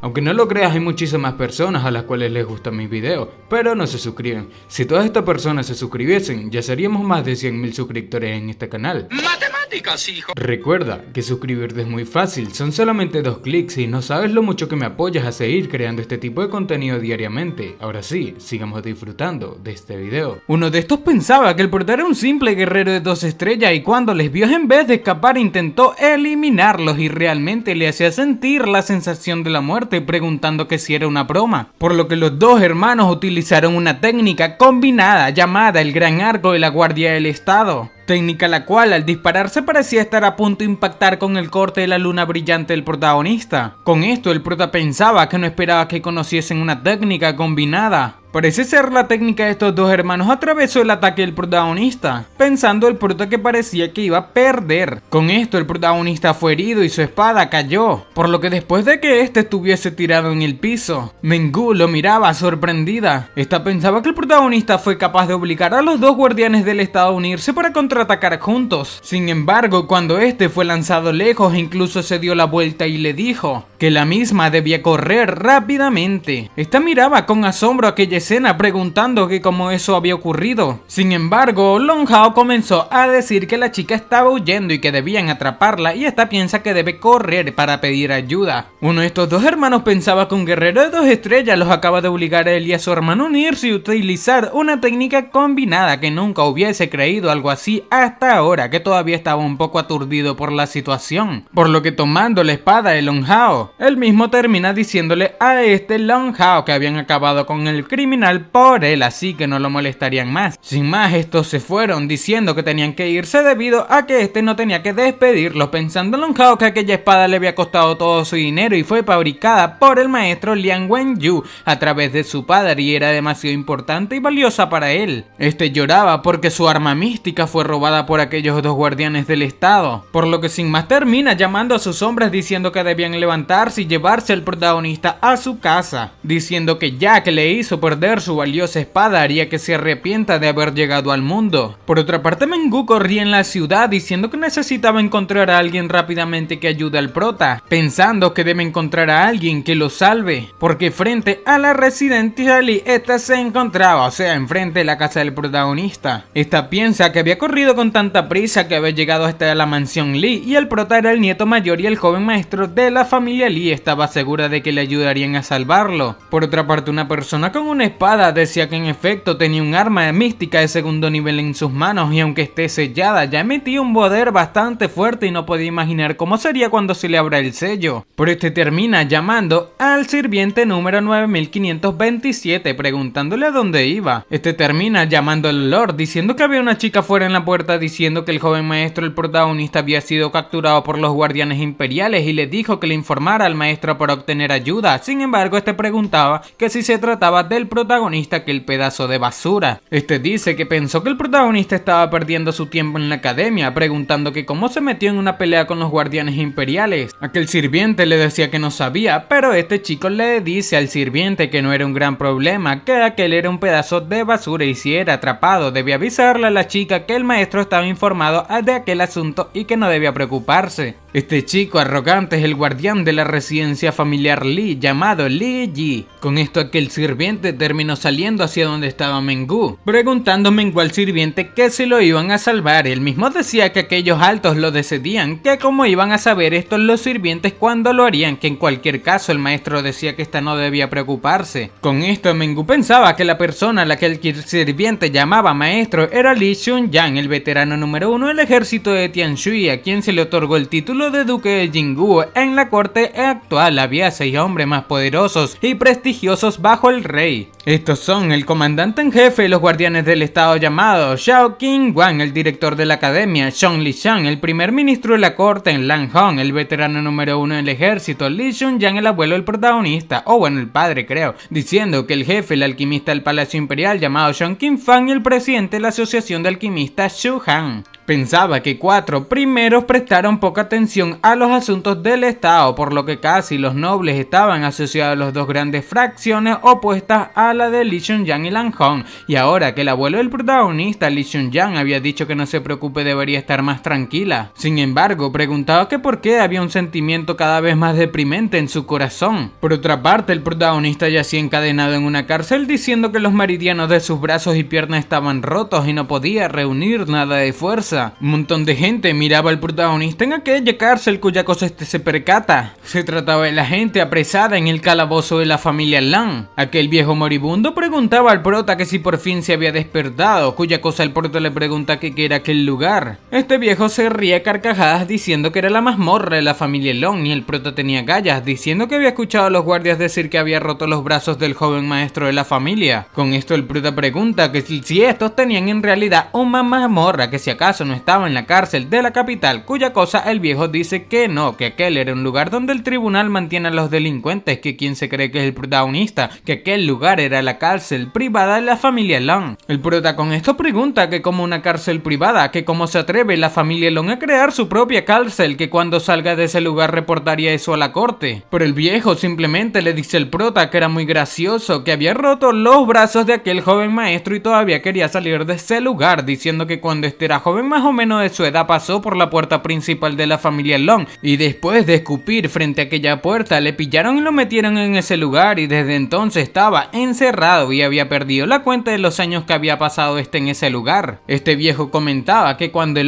Aunque no lo creas, hay muchísimas personas a las cuales les gustan mis videos, pero no se suscriben. Si todas estas personas se suscribiesen, ya seríamos más de 100.000 suscriptores en este canal. ¡Matemáticas, hijo! Recuerda que suscribirte es muy fácil, son solamente 2 clics y no sabes lo mucho que me apoyas a seguir creando este tipo de contenido diariamente. Ahora sí, sigamos disfrutando de este video. Uno de estos pensaba que el prota era un simple guerrero de 2 estrellas y cuando les vio en vez de escapar intentó eliminarlos y realmente le hacía sentir la sensación de la muerte, preguntando que si era una broma, por lo que los dos hermanos utilizaron una técnica combinada llamada el Gran Arco de la Guardia del Estado. Técnica la cual al dispararse parecía estar a punto de impactar con el corte de la luna brillante del protagonista. Con esto el prota pensaba que no esperaba que conociesen una técnica combinada. Parece ser la técnica de estos dos hermanos atravesó el ataque del protagonista, pensando el prota que parecía que iba a perder. Con esto el protagonista fue herido y su espada cayó, por lo que después de que este estuviese tirado en el piso, Mengu lo miraba sorprendida. Esta pensaba que el protagonista fue capaz de obligar a los dos guardianes del estado a unirse para contraatacar juntos. Sin embargo, cuando este fue lanzado lejos, incluso se dio la vuelta y le dijo que la misma debía correr rápidamente. Esta miraba con asombro aquella escena preguntando que cómo eso había ocurrido. Sin embargo, Long Hao comenzó a decir que la chica estaba huyendo y que debían atraparla y esta piensa que debe correr para pedir ayuda. Uno de estos dos hermanos pensaba que un guerrero de 2 estrellas los acaba de obligar a él y a su hermano a unirse y utilizar una técnica combinada que nunca hubiese creído algo así hasta ahora, que todavía estaba un poco aturdido por la situación. Por lo que tomando la espada de Long Hao, él mismo termina diciéndole a este Long Hao que habían acabado con el criminal por él, así que no lo molestarían más. Sin más, estos se fueron diciendo que tenían que irse debido a que este no tenía que despedirlos, pensando Long Hao que aquella espada le había costado todo su dinero y fue fabricada por el maestro Liang Wenyu a través de su padre y era demasiado importante y valiosa para él. Este lloraba porque su arma mística fue robada por aquellos dos guardianes del estado, por lo que sin más termina llamando a sus hombres diciendo que debían levantarse y llevarse al protagonista a su casa, diciendo que ya que le hizo perder su valiosa espada haría que se arrepienta de haber llegado al mundo. Por otra parte, Mengu corría en la ciudad diciendo que necesitaba encontrar a alguien rápidamente que ayude al prota, pensando que debe encontrar a alguien que lo salve, porque frente a la residencia Lee esta se encontraba, o sea, enfrente de la casa del protagonista. Esta piensa que había corrido con tanta prisa que había llegado hasta la mansión Lee y el prota era el nieto mayor y el joven maestro de la familia Lee estaba segura de que le ayudarían a salvarlo. Por otra parte, una persona con una espada decía que en efecto tenía un arma mística de segundo nivel en sus manos y aunque esté sellada ya emitía un poder bastante fuerte y no podía imaginar cómo sería cuando se le abra el sello. Por este termina llamando al sirviente número 9527 preguntándole a dónde iba. Este termina llamando al Lord diciendo que había una chica fuera en la puerta diciendo que el joven maestro, el protagonista, había sido capturado por los guardianes imperiales y le dijo que le informara al maestro para obtener ayuda. Sin embargo, este preguntaba que si se trataba del protagonista, aquel pedazo de basura. Este dice que pensó que el protagonista estaba perdiendo su tiempo en la academia, preguntando que cómo se metió en una pelea con los guardianes imperiales. Aquel sirviente le decía que no sabía, pero este chico le dice al sirviente que no era un gran problema, que aquel era un pedazo de basura y si era atrapado debía avisarle a la chica que el maestro estaba informado de aquel asunto y que no debía preocuparse. Este chico arrogante es el guardián de la residencia familiar Lee, llamado Li Yi. Con esto aquel sirviente terminó saliendo hacia donde estaba Mengu, preguntando Mengu al sirviente que si lo iban a salvar. Él mismo decía que aquellos altos lo decidían, que cómo iban a saber estos los sirvientes cuándo lo harían, que en cualquier caso el maestro decía que esta no debía preocuparse. Con esto Mengu pensaba que la persona a la que el sirviente llamaba maestro era Li Xunyang, el veterano número 1 del ejército de Tianshui, a quien se le otorgó el título de duque de Jinggu. En la corte actual había 6 hombres más poderosos y prestigiosos bajo el rey. Estos son el comandante en jefe de los guardianes del estado llamado Xiao Qingguang, el director de la academia, Zhong Lishan, el primer ministro de la corte, Lan Hong, el veterano número 1 del ejército, Li Xunyang, el abuelo del protagonista, o bueno, el padre creo, diciendo que el jefe, el alquimista del palacio imperial llamado Zhong Qingfang y el presidente de la asociación de alquimistas Xu Han. Pensaba que 4 primeros prestaron poca atención a los asuntos del estado, por lo que casi los nobles estaban asociados a las dos grandes fracciones opuestas a la de Li Xunyang y Lan Hong, y ahora que el abuelo del protagonista, Li Xunyang, había dicho que no se preocupe, debería estar más tranquila. Sin embargo, preguntaba que por qué había un sentimiento cada vez más deprimente en su corazón. Por otra parte, el protagonista yacía encadenado en una cárcel diciendo que los meridianos de sus brazos y piernas estaban rotos y no podía reunir nada de fuerza. Un montón de gente miraba al protagonista en aquella cárcel cuya cosa se percata. Se trataba de la gente apresada en el calabozo de la familia Lan. Aquel viejo moribundo preguntaba al prota que si por fin se había despertado, cuya cosa el prota le pregunta que qué era aquel lugar. Este viejo se ría a carcajadas diciendo que era la mazmorra de la familia Long, y el prota tenía gallas diciendo que había escuchado a los guardias decir que había roto los brazos del joven maestro de la familia. Con esto el prota pregunta que si estos tenían en realidad una mazmorra, que si acaso no estaba en la cárcel de la capital, cuya cosa el viejo dice que no, que aquel era un lugar donde el tribunal mantiene a los delincuentes, que quien se cree que es el protagonista, que aquel lugar era la cárcel privada de la familia Long. El prota con esto pregunta que como una cárcel privada, que cómo se atreve la familia Long a crear su propia cárcel, que cuando salga de ese lugar reportaría eso a la corte. Pero el viejo simplemente le dice al prota que era muy gracioso, que había roto los brazos de aquel joven maestro y todavía quería salir de ese lugar, diciendo que cuando este era joven más o menos de su edad pasó por la puerta principal de la familia Long, y después de escupir frente a aquella puerta le pillaron y lo metieron en ese lugar, y desde entonces estaba encerrado y había perdido la cuenta de los años que había pasado en ese lugar. Este viejo comentaba que cuando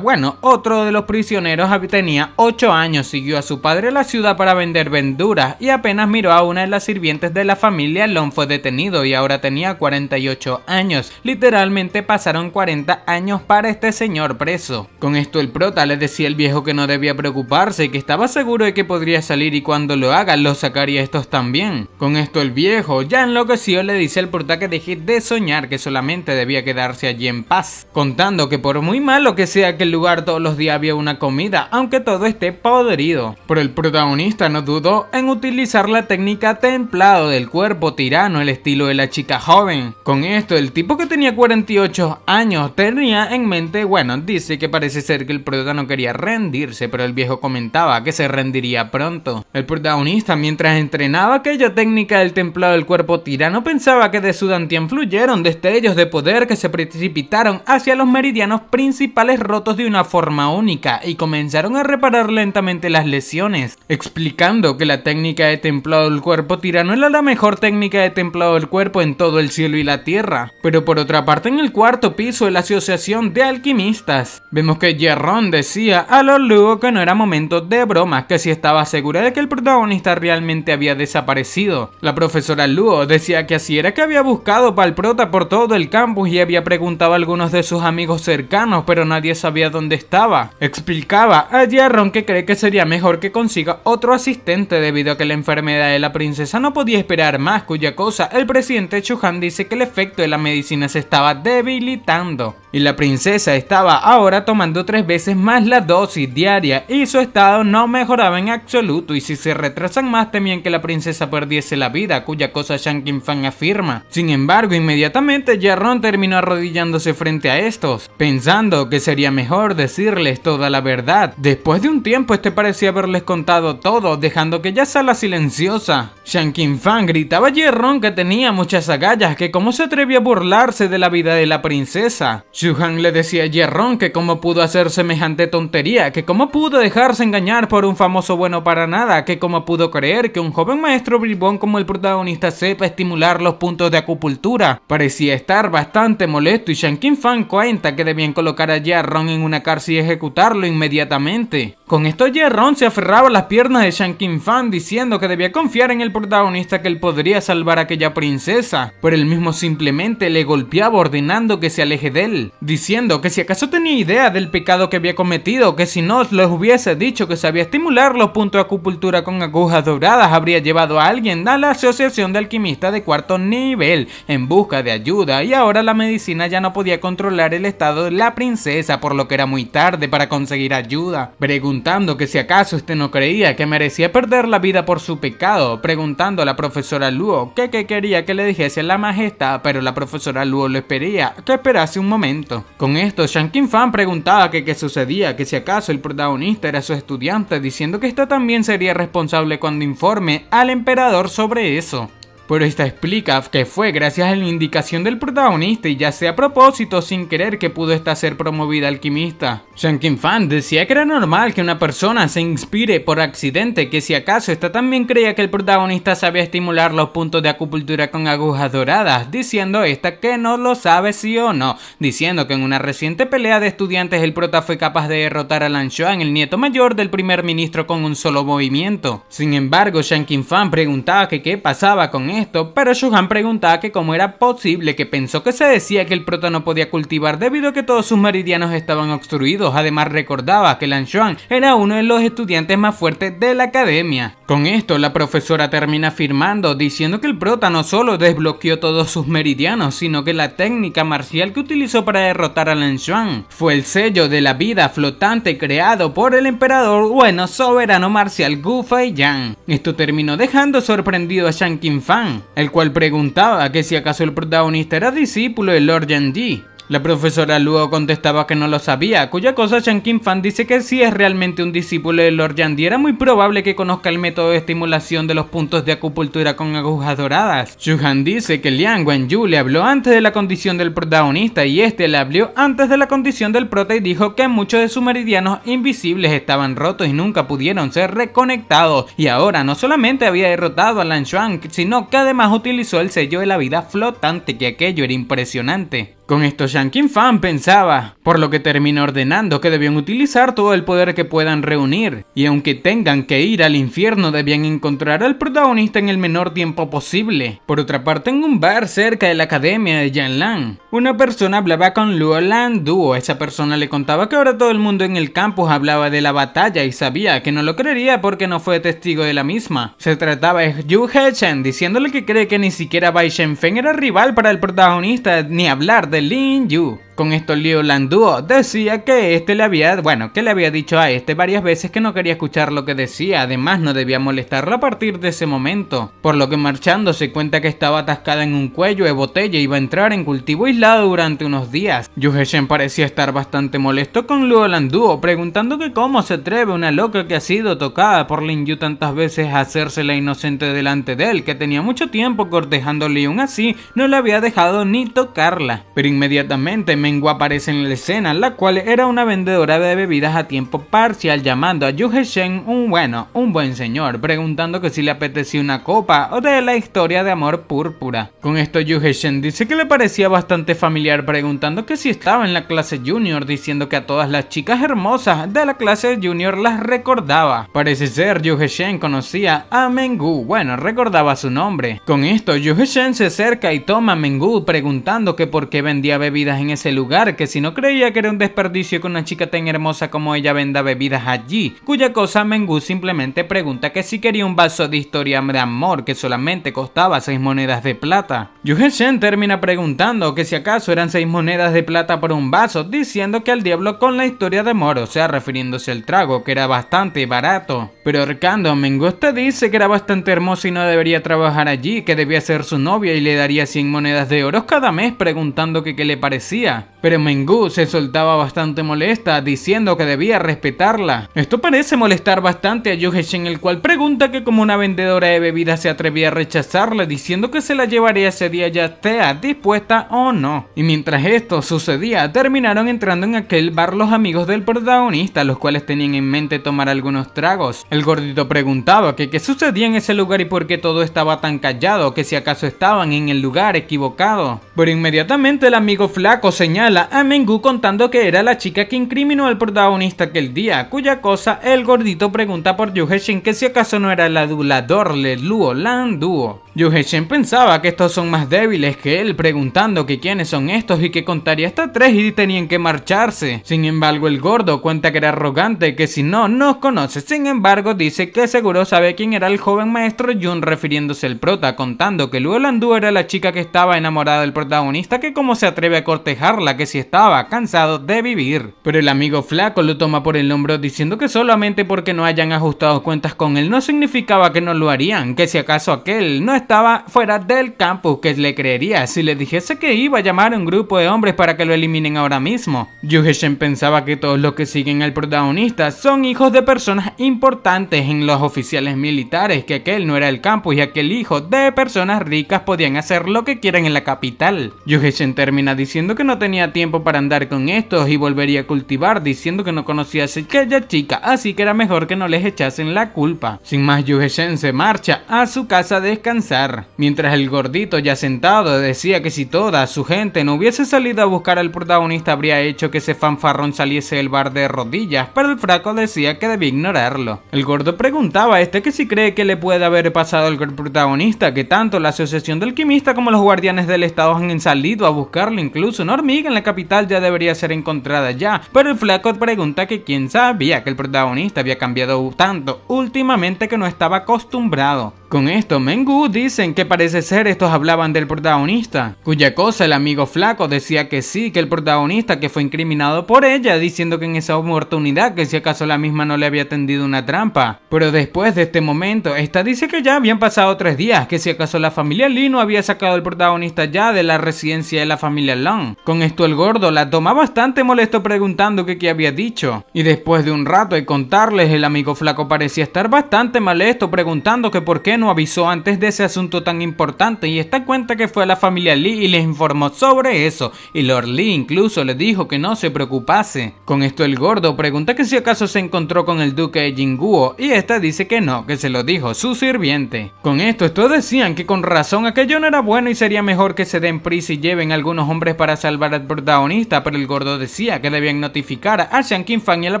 otro de los prisioneros tenía 8 años, siguió a su padre a la ciudad para vender verduras y apenas miró a una de las sirvientes de la familia Long fue detenido y ahora tenía 48 años. Literalmente pasaron 40 años para este señor preso. Con esto el prota le decía al viejo que no debía preocuparse y que estaba seguro de que podría salir y cuando lo haga lo sacaría estos también. Con esto el viejo, ya enloquecido, le dice al prota que deje de soñar, que solamente debía quedarse allí en paz, contando que por muy malo que sea aquel lugar todos los días había una comida, aunque todo esté podrido. Pero el protagonista no dudó en utilizar la técnica templado del cuerpo tirano, el estilo de la chica joven. Con esto el tipo que tenía 48 años tenía en mente, dice que parece ser que el prota no quería rendirse, pero el viejo comentaba que se rendiría pronto. El protagonista, mientras entrenaba aquella técnica del templado del cuerpo tirano, pensaba que de su dantián fluyeron destellos de poder que se precipitaron hacia los meridianos principales rotos de una forma única y comenzaron a reparar lentamente las lesiones, explicando que la técnica de templado del cuerpo tirano era la mejor técnica de templado del cuerpo en todo el cielo y la tierra. Pero por otra parte, en el cuarto piso de la asociación de alquimistas, vemos que Jerrón decía a Lord Luo que no era momento de bromas, que si estaba segura de que el protagonista realmente había desaparecido. La profesora Luo decía que así era, que había buscado para el prota por todo el campus y había preguntado a algunos de sus amigos cercanos, pero nadie sabía dónde estaba. Explicaba a Jerrón que cree que sería mejor que consiga otro asistente debido a que la enfermedad de la princesa no podía esperar más, cuya cosa el presidente Chuhan dice que el efecto de la medicina se estaba debilitando y la princesa estaba ahora tomando 3 veces más la dosis diaria y su estado no mejoraba en absoluto, y si se retrasan más temían que la princesa perdiese la vida, cuya cosa Shan Qinfang afirma. Sin embargo, inmediatamente Jerrón terminó arrodillándose frente a estos, pensando que sería mejor decirles toda la verdad. Después de un tiempo parecía haberles contado todo, dejando aquella sala silenciosa. Shan Qinfang gritaba a Jerrón que tenía muchas agallas, que cómo se atrevía a burlarse de la vida de la princesa. Chuhan le decía a Jerrón que cómo pudo hacer semejante tontería, que cómo pudo dejarse engañar por un famoso bueno para nada, que cómo pudo creer que un joven maestro bribón como el protagonista sepa estimular los puntos de acupuntura. Parecía estar bastante molesto y Shan Qinfang cuenta que debían colocar a Jerrón en una cárcel y ejecutarlo inmediatamente. Con esto Jerrón se aferraba a las piernas de Shan Qinfang diciendo que debía confiar en el protagonista, que él podría salvar a aquella princesa, pero él mismo simplemente le golpeaba ordenando que se aleje de él, diciendo que si acaso tenía idea del pecado que había cometido, que si no les hubiese dicho que sabía estimular los puntos de acupuntura con agujas doradas, habría llevado a alguien a la asociación de alquimistas de 4º nivel en busca de ayuda, y ahora la medicina ya no podía controlar el estado de la princesa, por lo que era muy tarde para conseguir ayuda. Preguntaba preguntando que si acaso este no creía que merecía perder la vida por su pecado, preguntando a la profesora Luo que quería que le dijese a la majestad, pero la profesora Luo le pedía que esperase un momento. Con esto, Shan Qinfang preguntaba que qué sucedía, que si acaso el protagonista era su estudiante, diciendo que esta también sería responsable cuando informe al emperador sobre eso. Pero esta explica que fue gracias a la indicación del protagonista y ya sea a propósito o sin querer que pudo esta ser promovida alquimista. Shan Qinfang decía que era normal que una persona se inspire por accidente, que si acaso esta también creía que el protagonista sabía estimular los puntos de acupuntura con agujas doradas, diciendo esta que no lo sabe sí o no, diciendo que en una reciente pelea de estudiantes el prota fue capaz de derrotar a Lan Xuan, el nieto mayor del primer ministro, con un solo movimiento. Sin embargo, Shan Qinfang preguntaba que qué pasaba con esto, pero Shuhan preguntaba que cómo era posible, que pensó que se decía que el prota no podía cultivar debido a que todos sus meridianos estaban obstruidos. Además recordaba que Lan Xuan era uno de los estudiantes más fuertes de la academia. Con esto la profesora termina afirmando, diciendo que el prota no solo desbloqueó todos sus meridianos, sino que la técnica marcial que utilizó para derrotar a Lan Xuan fue el sello de la vida flotante creado por el emperador soberano marcial Gu Feiyan. Esto terminó dejando sorprendido a Shan Qinfang, el cual preguntaba que si acaso el protagonista era discípulo de Lord Yanji. La profesora luego contestaba que no lo sabía, cuya cosa Shan Qinfang dice que si es realmente un discípulo de Lord Yanji era muy probable que conozca el método de estimulación de los puntos de acupuntura con agujas doradas. Shuhan dice que Liang Wenyu le habló antes de la condición del protagonista y este le habló antes de la condición del prota y dijo que muchos de sus meridianos invisibles estaban rotos y nunca pudieron ser reconectados, y ahora no solamente había derrotado a Lan Xuan, sino que además utilizó el sello de la vida flotante, que aquello era impresionante. Con esto Shan Qinfang pensaba, por lo que terminó ordenando que debían utilizar todo el poder que puedan reunir, y aunque tengan que ir al infierno debían encontrar al protagonista en el menor tiempo posible. Por otra parte, en un bar cerca de la academia de Yanlan, una persona hablaba con Luo Lan Duo. Esa persona le contaba que ahora todo el mundo en el campus hablaba de la batalla y sabía que no lo creería porque no fue testigo de la misma. Se trataba de Yu Hechen, diciéndole que cree que ni siquiera Bai Shenfeng era rival para el protagonista, ni hablar de Lin Yu. Con esto Liu Lan Duo decía que le había dicho a varias veces que no quería escuchar lo que decía, además no debía molestarlo a partir de ese momento, por lo que marchándose cuenta que estaba atascada en un cuello de botella y iba a entrar en cultivo aislado durante unos días. Yu Heshen parecía estar bastante molesto con Liu Lan Duo, preguntando que cómo se atreve una loca que ha sido tocada por Lin Yu tantas veces a hacerse la inocente delante de él, que tenía mucho tiempo cortejándole y aún así no le había dejado ni tocarla. Pero inmediatamente Mengu aparece en la escena, la cual era una vendedora de bebidas a tiempo parcial, llamando a Yu Heshen un buen señor, preguntando que si le apetecía una copa o de la historia de amor púrpura. Con esto Yu Heshen dice que le parecía bastante familiar, preguntando que si estaba en la clase junior, diciendo que a todas las chicas hermosas de la clase junior las recordaba. Parece ser Yu Heshen conocía a Mengu, recordaba su nombre. Con esto Yu Heshen se acerca y toma a Mengu, preguntando que por qué vendía bebidas en ese lugar, que si no creía que era un desperdicio que una chica tan hermosa como ella venda bebidas allí, cuya cosa Mengu simplemente pregunta que si quería un vaso de historia de amor que solamente costaba 6 monedas de plata. Yu Heshen termina preguntando que si acaso eran 6 monedas de plata por un vaso, diciendo que al diablo con la historia de amor, o sea refiriéndose al trago, que era bastante barato. Pero ahorcando a Mengu dice que era bastante hermosa y no debería trabajar allí, que debía ser su novia y le daría 100 monedas de oro cada mes, preguntando que qué le parecía. Pero Mengu se soltaba bastante molesta, diciendo que debía respetarla. Esto parece molestar bastante a Yu Heshen, el cual pregunta que como una vendedora de bebidas se atrevía a rechazarle, diciendo que se la llevaría ese día ya sea dispuesta o no. Y mientras esto sucedía, terminaron entrando en aquel bar los amigos del protagonista, los cuales tenían en mente tomar algunos tragos. El gordito preguntaba que qué sucedía en ese lugar y por qué todo estaba tan callado, que si acaso estaban en el lugar equivocado. Pero inmediatamente el amigo flaco señala a Mengu contando que era la chica que incriminó al protagonista aquel día, cuya cosa el gordito pregunta por Yu Heshen que si acaso no era el adulador de Luo Lan Duo. Yu Heshen pensaba que estos son más débiles que él, preguntando que quiénes son estos y que contaría hasta 3 y tenían que marcharse. Sin embargo, el gordo cuenta que era arrogante, que si no nos conoce. Sin embargo, dice que seguro sabe quién era el joven maestro Yun, refiriéndose al prota, contando que Luo Lan Duo era la chica que estaba enamorada del protagonista protagonista que cómo se atreve a cortejarla, que si estaba cansado de vivir. Pero el amigo flaco lo toma por el hombro diciendo que solamente porque no hayan ajustado cuentas con él no significaba que no lo harían, que si acaso aquel no estaba fuera del campus, que le creería si le dijese que iba a llamar a un grupo de hombres para que lo eliminen ahora mismo. Yuheshen pensaba que todos los que siguen al protagonista son hijos de personas importantes en los oficiales militares, que aquel no era el campus y aquel hijo de personas ricas podían hacer lo que quieran en la capital. Yuheshen termina diciendo que no tenía tiempo para andar con estos y volvería a cultivar, diciendo que no conocía a aquella chica, así que era mejor que no les echasen la culpa. Sin más, Yuheshen se marcha a su casa a descansar, mientras el gordito ya sentado decía que si toda su gente no hubiese salido a buscar al protagonista habría hecho que ese fanfarrón saliese del bar de rodillas, pero el flaco decía que debía ignorarlo. El gordo preguntaba a este que si cree que le puede haber pasado al protagonista, que tanto la asociación del alquimista como los guardianes del estado han salido a buscarlo, incluso una hormiga en la capital ya debería ser encontrada ya, pero el flaco pregunta que quién sabía que el protagonista había cambiado tanto últimamente que no estaba acostumbrado. Con esto, Mengu dicen que parece ser estos hablaban del protagonista, cuya cosa el amigo flaco decía que sí, que el protagonista que fue incriminado por ella, diciendo que en esa oportunidad que si acaso la misma no le había tendido una trampa. Pero después de este momento, esta dice que ya habían pasado 3 días, que si acaso la familia Lee no había sacado al protagonista ya de la residencia de la familia Long. Con esto el gordo la toma bastante molesto preguntando que qué había dicho. Y después de un rato de contarles, el amigo flaco parecía estar bastante molesto preguntando que por qué no avisó antes de ese asunto tan importante, y esta cuenta que fue a la familia Lee y les informó sobre eso, y Lord Lee incluso le dijo que no se preocupase. Con esto el gordo pregunta que si acaso se encontró con el duque de Jinguo, y esta dice que no, que se lo dijo su sirviente. Con esto estos decían que con razón aquello no era bueno y sería mejor que se den prisa y lleven algunos hombres para salvar al protagonista, pero el gordo decía que debían notificar a Shan Qinfang y a la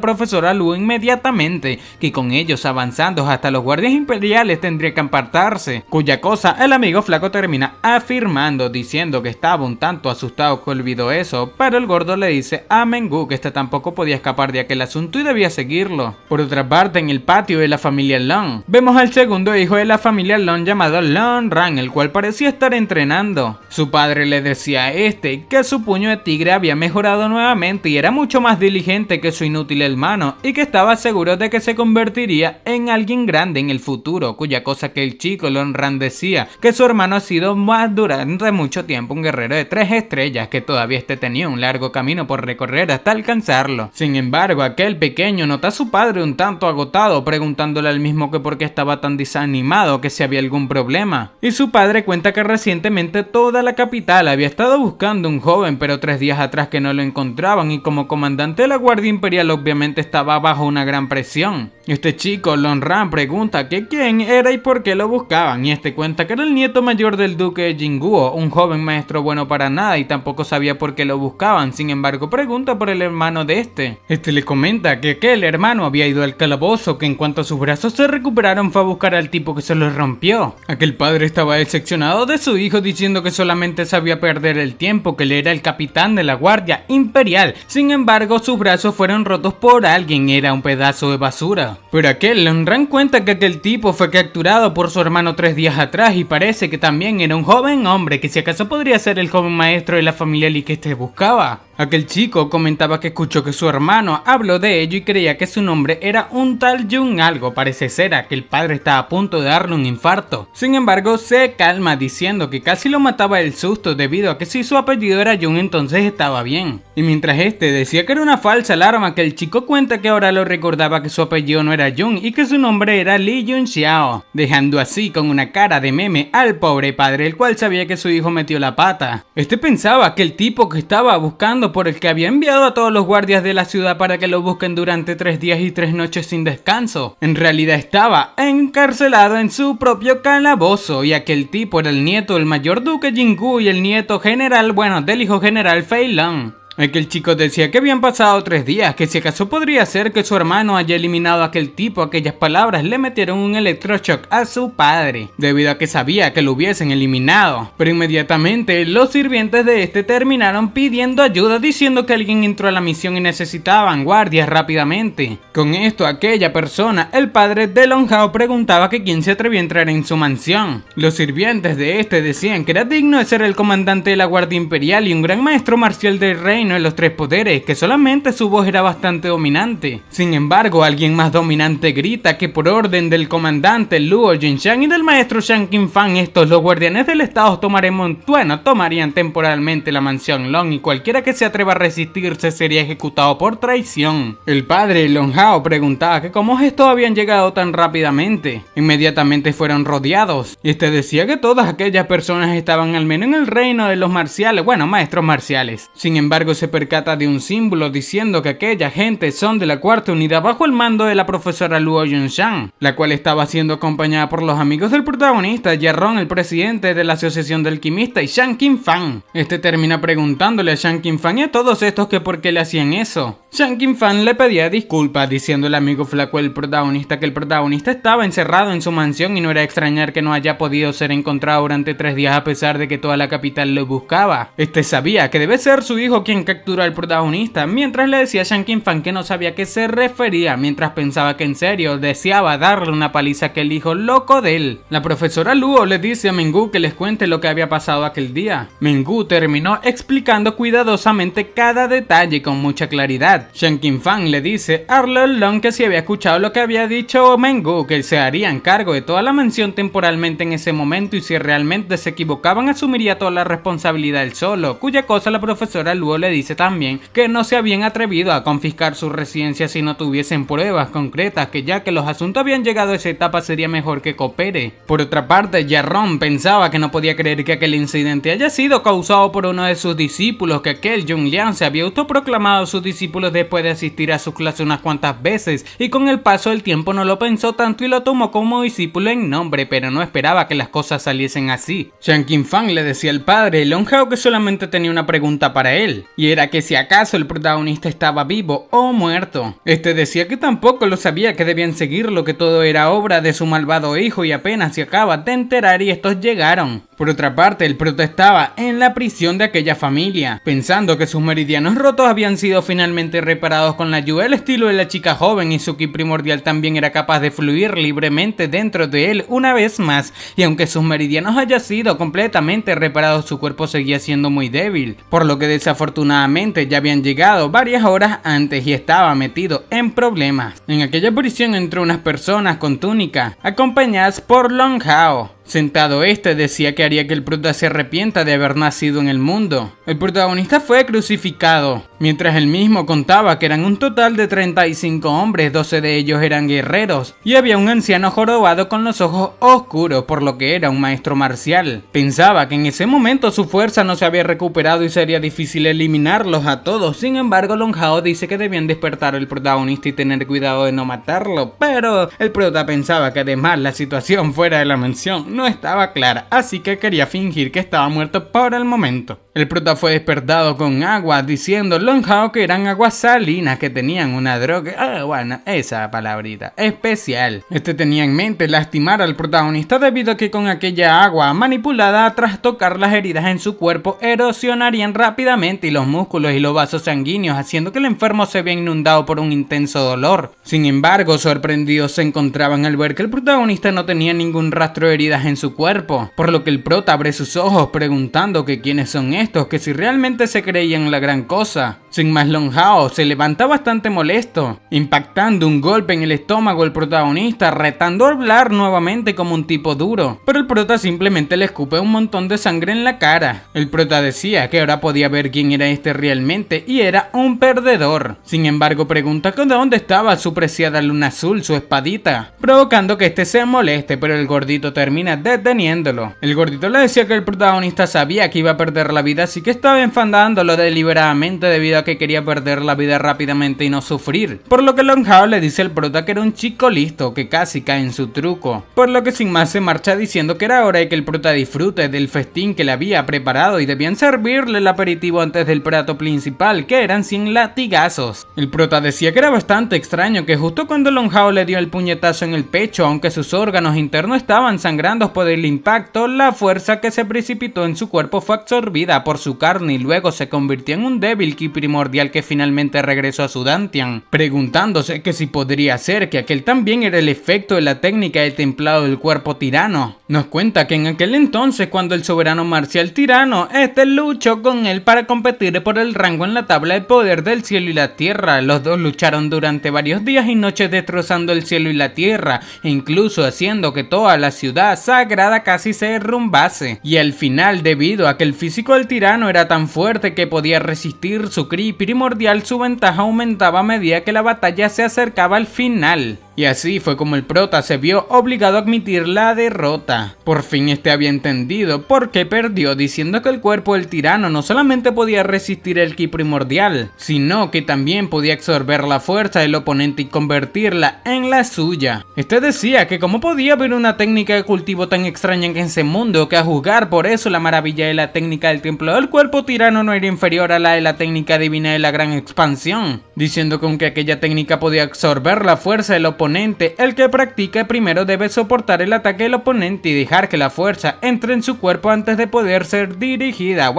profesora Lu inmediatamente, que con ellos avanzando hasta los guardias imperiales tendría que apartarse, cuya cosa el amigo flaco termina afirmando, diciendo que estaba un tanto asustado que olvidó eso, pero el gordo le dice a Mengu que este tampoco podía escapar de aquel asunto y debía seguirlo. Por otra parte, en el patio de la familia Long, vemos al segundo hijo de la familia Long llamado Long Ran, el cual parecía estar entrenando. Su padre le decía a este que su puño de tigre había mejorado nuevamente y era mucho más diligente que su inútil hermano, y que estaba seguro de que se convertiría en alguien grande en el futuro, cuya cosa que el chico Long Ran decía que su hermano ha sido más durante mucho tiempo un guerrero de 3 estrellas, que todavía tenía un largo camino por recorrer hasta alcanzarlo. Sin embargo, aquel pequeño nota a su padre un tanto agotado, preguntándole al mismo que por qué estaba tan desanimado, que si había algún problema. Y su padre cuenta que recientemente toda la capital había estado buscando un joven, pero 3 días atrás que no lo encontraban, y como comandante de la Guardia Imperial obviamente estaba bajo una gran presión. Este chico, Long Ran, pregunta que quién era y por qué lo buscaban, y este cuenta que era el nieto mayor del duque de Jinguo, un joven maestro bueno para nada y tampoco sabía por qué lo buscaban. Sin embargo, pregunta por el hermano de este. Este le comenta que aquel hermano había ido al calabozo, que en cuanto a sus brazos se recuperaron fue a buscar al tipo que se los rompió. Aquel padre estaba decepcionado de su hijo, diciendo que solamente sabía perder el tiempo, que él era el capitán de la Guardia Imperial. Sin embargo, sus brazos fueron rotos por alguien, era un pedazo de basura. Pero aquel Long Ran cuenta que aquel tipo fue capturado por su hermano 3 días atrás y parece que también era un joven hombre, que si acaso podría ser el joven maestro de la familia Lee que este buscaba. Aquel chico comentaba que escuchó que su hermano habló de ello y creía que su nombre era un tal Jun algo. Parece ser que el padre estaba a punto de darle un infarto. Sin embargo, se calma diciendo que casi lo mataba el susto, debido a que si su apellido era Jun entonces estaba bien. Y mientras este decía que era una falsa alarma, que el chico cuenta que ahora lo recordaba que su apellido no era Jun y que su nombre era Lee Yun Xiao, dejando así con una cara de meme al pobre padre, el cual sabía que su hijo metió la pata. Este pensaba que el tipo que estaba buscando, por el que había enviado a todos los guardias de la ciudad para que lo busquen durante 3 días y 3 noches sin descanso, en realidad estaba encarcelado en su propio calabozo, y aquel tipo era el nieto del mayor duque Jingu y el nieto general, del hijo general Fei Long. Aquel chico decía que habían pasado 3 días, que si acaso podría ser que su hermano haya eliminado a aquel tipo. Aquellas palabras le metieron un electroshock a su padre, debido a que sabía que lo hubiesen eliminado. Pero inmediatamente los sirvientes de este terminaron pidiendo ayuda, diciendo que alguien entró a la misión y necesitaban guardias rápidamente. Con esto, aquella persona, el padre de Long Hao, preguntaba que quién se atrevía a entrar en su mansión. Los sirvientes de este decían que era digno de ser el comandante de la Guardia Imperial y un gran maestro marcial del reino de los 3 poderes, que solamente su voz era bastante dominante. Sin embargo, alguien más dominante grita que por orden del comandante Luo Jinshan y del maestro Shan Qinfang, los guardianes del estado tomarían temporalmente la mansión Long, y cualquiera que se atreva a resistirse sería ejecutado por traición. El padre Long Hao preguntaba que cómo estos habían llegado tan rápidamente. Inmediatamente fueron rodeados, y este decía que todas aquellas personas estaban al menos en el reino de los marciales, maestros marciales. Sin embargo, se percata de un símbolo diciendo que aquella gente son de la 4ª unidad bajo el mando de la profesora Luo Yunshan, la cual estaba siendo acompañada por los amigos del protagonista, Yarron, el presidente de la asociación de alquimistas, y Shan Qinfang. Este termina preguntándole a Shan Qinfang y a todos estos que por qué le hacían eso. Shan Qinfang le pedía disculpas, diciendo el amigo flaco del protagonista que el protagonista estaba encerrado en su mansión y no era extrañar que no haya podido ser encontrado durante 3 días a pesar de que toda la capital lo buscaba. Este sabía que debe ser su hijo quien capturó al protagonista, mientras le decía a Shan Qinfang que no sabía a qué se refería, mientras pensaba que en serio deseaba darle una paliza a aquel hijo loco de él. La profesora Luo le dice a Mengü que les cuente lo que había pasado aquel día. Mengü terminó explicando cuidadosamente cada detalle con mucha claridad. Shan Qinfang le dice a Long que si había escuchado lo que había dicho Mengü, que se harían cargo de toda la mansión temporalmente en ese momento, y si realmente se equivocaban asumiría toda la responsabilidad él solo, cuya cosa la profesora Luo le dice también que no se habían atrevido a confiscar su residencia si no tuviesen pruebas concretas, que ya que los asuntos habían llegado a esa etapa sería mejor que coopere. Por otra parte, Yarron pensaba que no podía creer que aquel incidente haya sido causado por uno de sus discípulos, que aquel Jung Liang se había autoproclamado sus discípulos después de asistir a sus clases unas cuantas veces, y con el paso del tiempo no lo pensó tanto y lo tomó como discípulo en nombre, pero no esperaba que las cosas saliesen así. Shan Qinfang le decía al padre Long Hao que solamente tenía una pregunta para él, y era que si acaso el protagonista estaba vivo o muerto. Este decía que tampoco lo sabía, que debían seguirlo, que todo era obra de su malvado hijo, y apenas se acaba de enterar y estos llegaron. Por otra parte, el prota estaba en la prisión de aquella familia, pensando que sus meridianos rotos habían sido finalmente reparados con la ayuda del estilo de la chica joven, y su ki primordial también era capaz de fluir libremente dentro de él una vez más, y aunque sus meridianos hayan sido completamente reparados, su cuerpo seguía siendo muy débil, por lo que desafortunadamente ya habían llegado varias horas antes y estaba metido en problemas. En aquella prisión entró unas personas con túnica, acompañadas por Long Hao. Sentado decía que haría que el prota se arrepienta de haber nacido en el mundo. El protagonista fue crucificado, mientras él mismo contaba que eran un total de 35 hombres, 12 de ellos eran guerreros, y había un anciano jorobado con los ojos oscuros, por lo que era un maestro marcial. Pensaba que en ese momento su fuerza no se había recuperado y sería difícil eliminarlos a todos. Sin embargo, Long Hao dice que debían despertar al protagonista y tener cuidado de no matarlo, pero el prota pensaba que además la situación fuera de la mansión no estaba clara, así que quería fingir que estaba muerto por el momento. El prota fue despertado con agua, diciendo Long Hao que eran aguas salinas, que tenían una droga, esa palabrita, especial. Este tenía en mente lastimar al protagonista debido a que con aquella agua manipulada tras tocar las heridas en su cuerpo erosionarían rápidamente y los músculos y los vasos sanguíneos, haciendo que el enfermo se vea inundado por un intenso dolor. Sin embargo, sorprendidos se encontraban al ver que el protagonista no tenía ningún rastro de heridas en su cuerpo, por lo que el prota abre sus ojos preguntando que quiénes son estos, que si realmente se creían la gran cosa. Sin más, Long Hao se levanta bastante molesto, impactando un golpe en el estómago al protagonista, retando a hablar nuevamente como un tipo duro, pero el prota simplemente le escupe un montón de sangre en la cara. El prota decía que ahora podía ver quién era este realmente y era un perdedor. Sin embargo, pregunta que dónde estaba su preciada luna azul, su espadita, provocando que este se moleste, pero el gordito termina deteniéndolo. El gordito le decía que el protagonista sabía que iba a perder la vida, así que estaba enfadándolo deliberadamente debido a que quería perder la vida rápidamente y no sufrir. Por lo que Long Hao le dice al prota que era un chico listo, que casi cae en su truco. Por lo que sin más se marcha diciendo que era hora de que el prota disfrute del festín que le había preparado y debían servirle el aperitivo antes del plato principal, que eran 100 latigazos. El prota decía que era bastante extraño que justo cuando Long Hao le dio el puñetazo en el pecho, aunque sus órganos internos estaban sangrando por el impacto, la fuerza que se precipitó en su cuerpo fue absorbida por su carne y luego se convirtió en un débil ki primordial que finalmente regresó a su Dantian, preguntándose que si podría ser que aquel también era el efecto de la técnica del templado del cuerpo tirano. Nos cuenta que en aquel entonces, cuando el soberano marcial tirano, luchó con él para competir por el rango en la tabla de poder del cielo y la tierra. Los dos lucharon durante varios días y noches destrozando el cielo y la tierra, e incluso haciendo que toda la ciudad sagrada casi se derrumbase. Y al final, debido a que el físico del tirano era tan fuerte que podía resistir su ki primordial, su ventaja aumentaba a medida que la batalla se acercaba al final. Y así fue como el prota se vio obligado a admitir la derrota. Por fin había entendido por qué perdió, diciendo que el cuerpo del tirano no solamente podía resistir el ki primordial, sino que también podía absorber la fuerza del oponente y convertirla en la suya. Decía que cómo podía haber una técnica de cultivo tan extraña en ese mundo, que a juzgar por eso la maravilla de la técnica del templo del cuerpo tirano no era inferior a la de la técnica divina de la gran expansión, diciendo que aunque aquella técnica podía absorber la fuerza del oponente, el que practica primero debe soportar el ataque del oponente y dejar que la fuerza entre en su cuerpo antes de poder ser digerida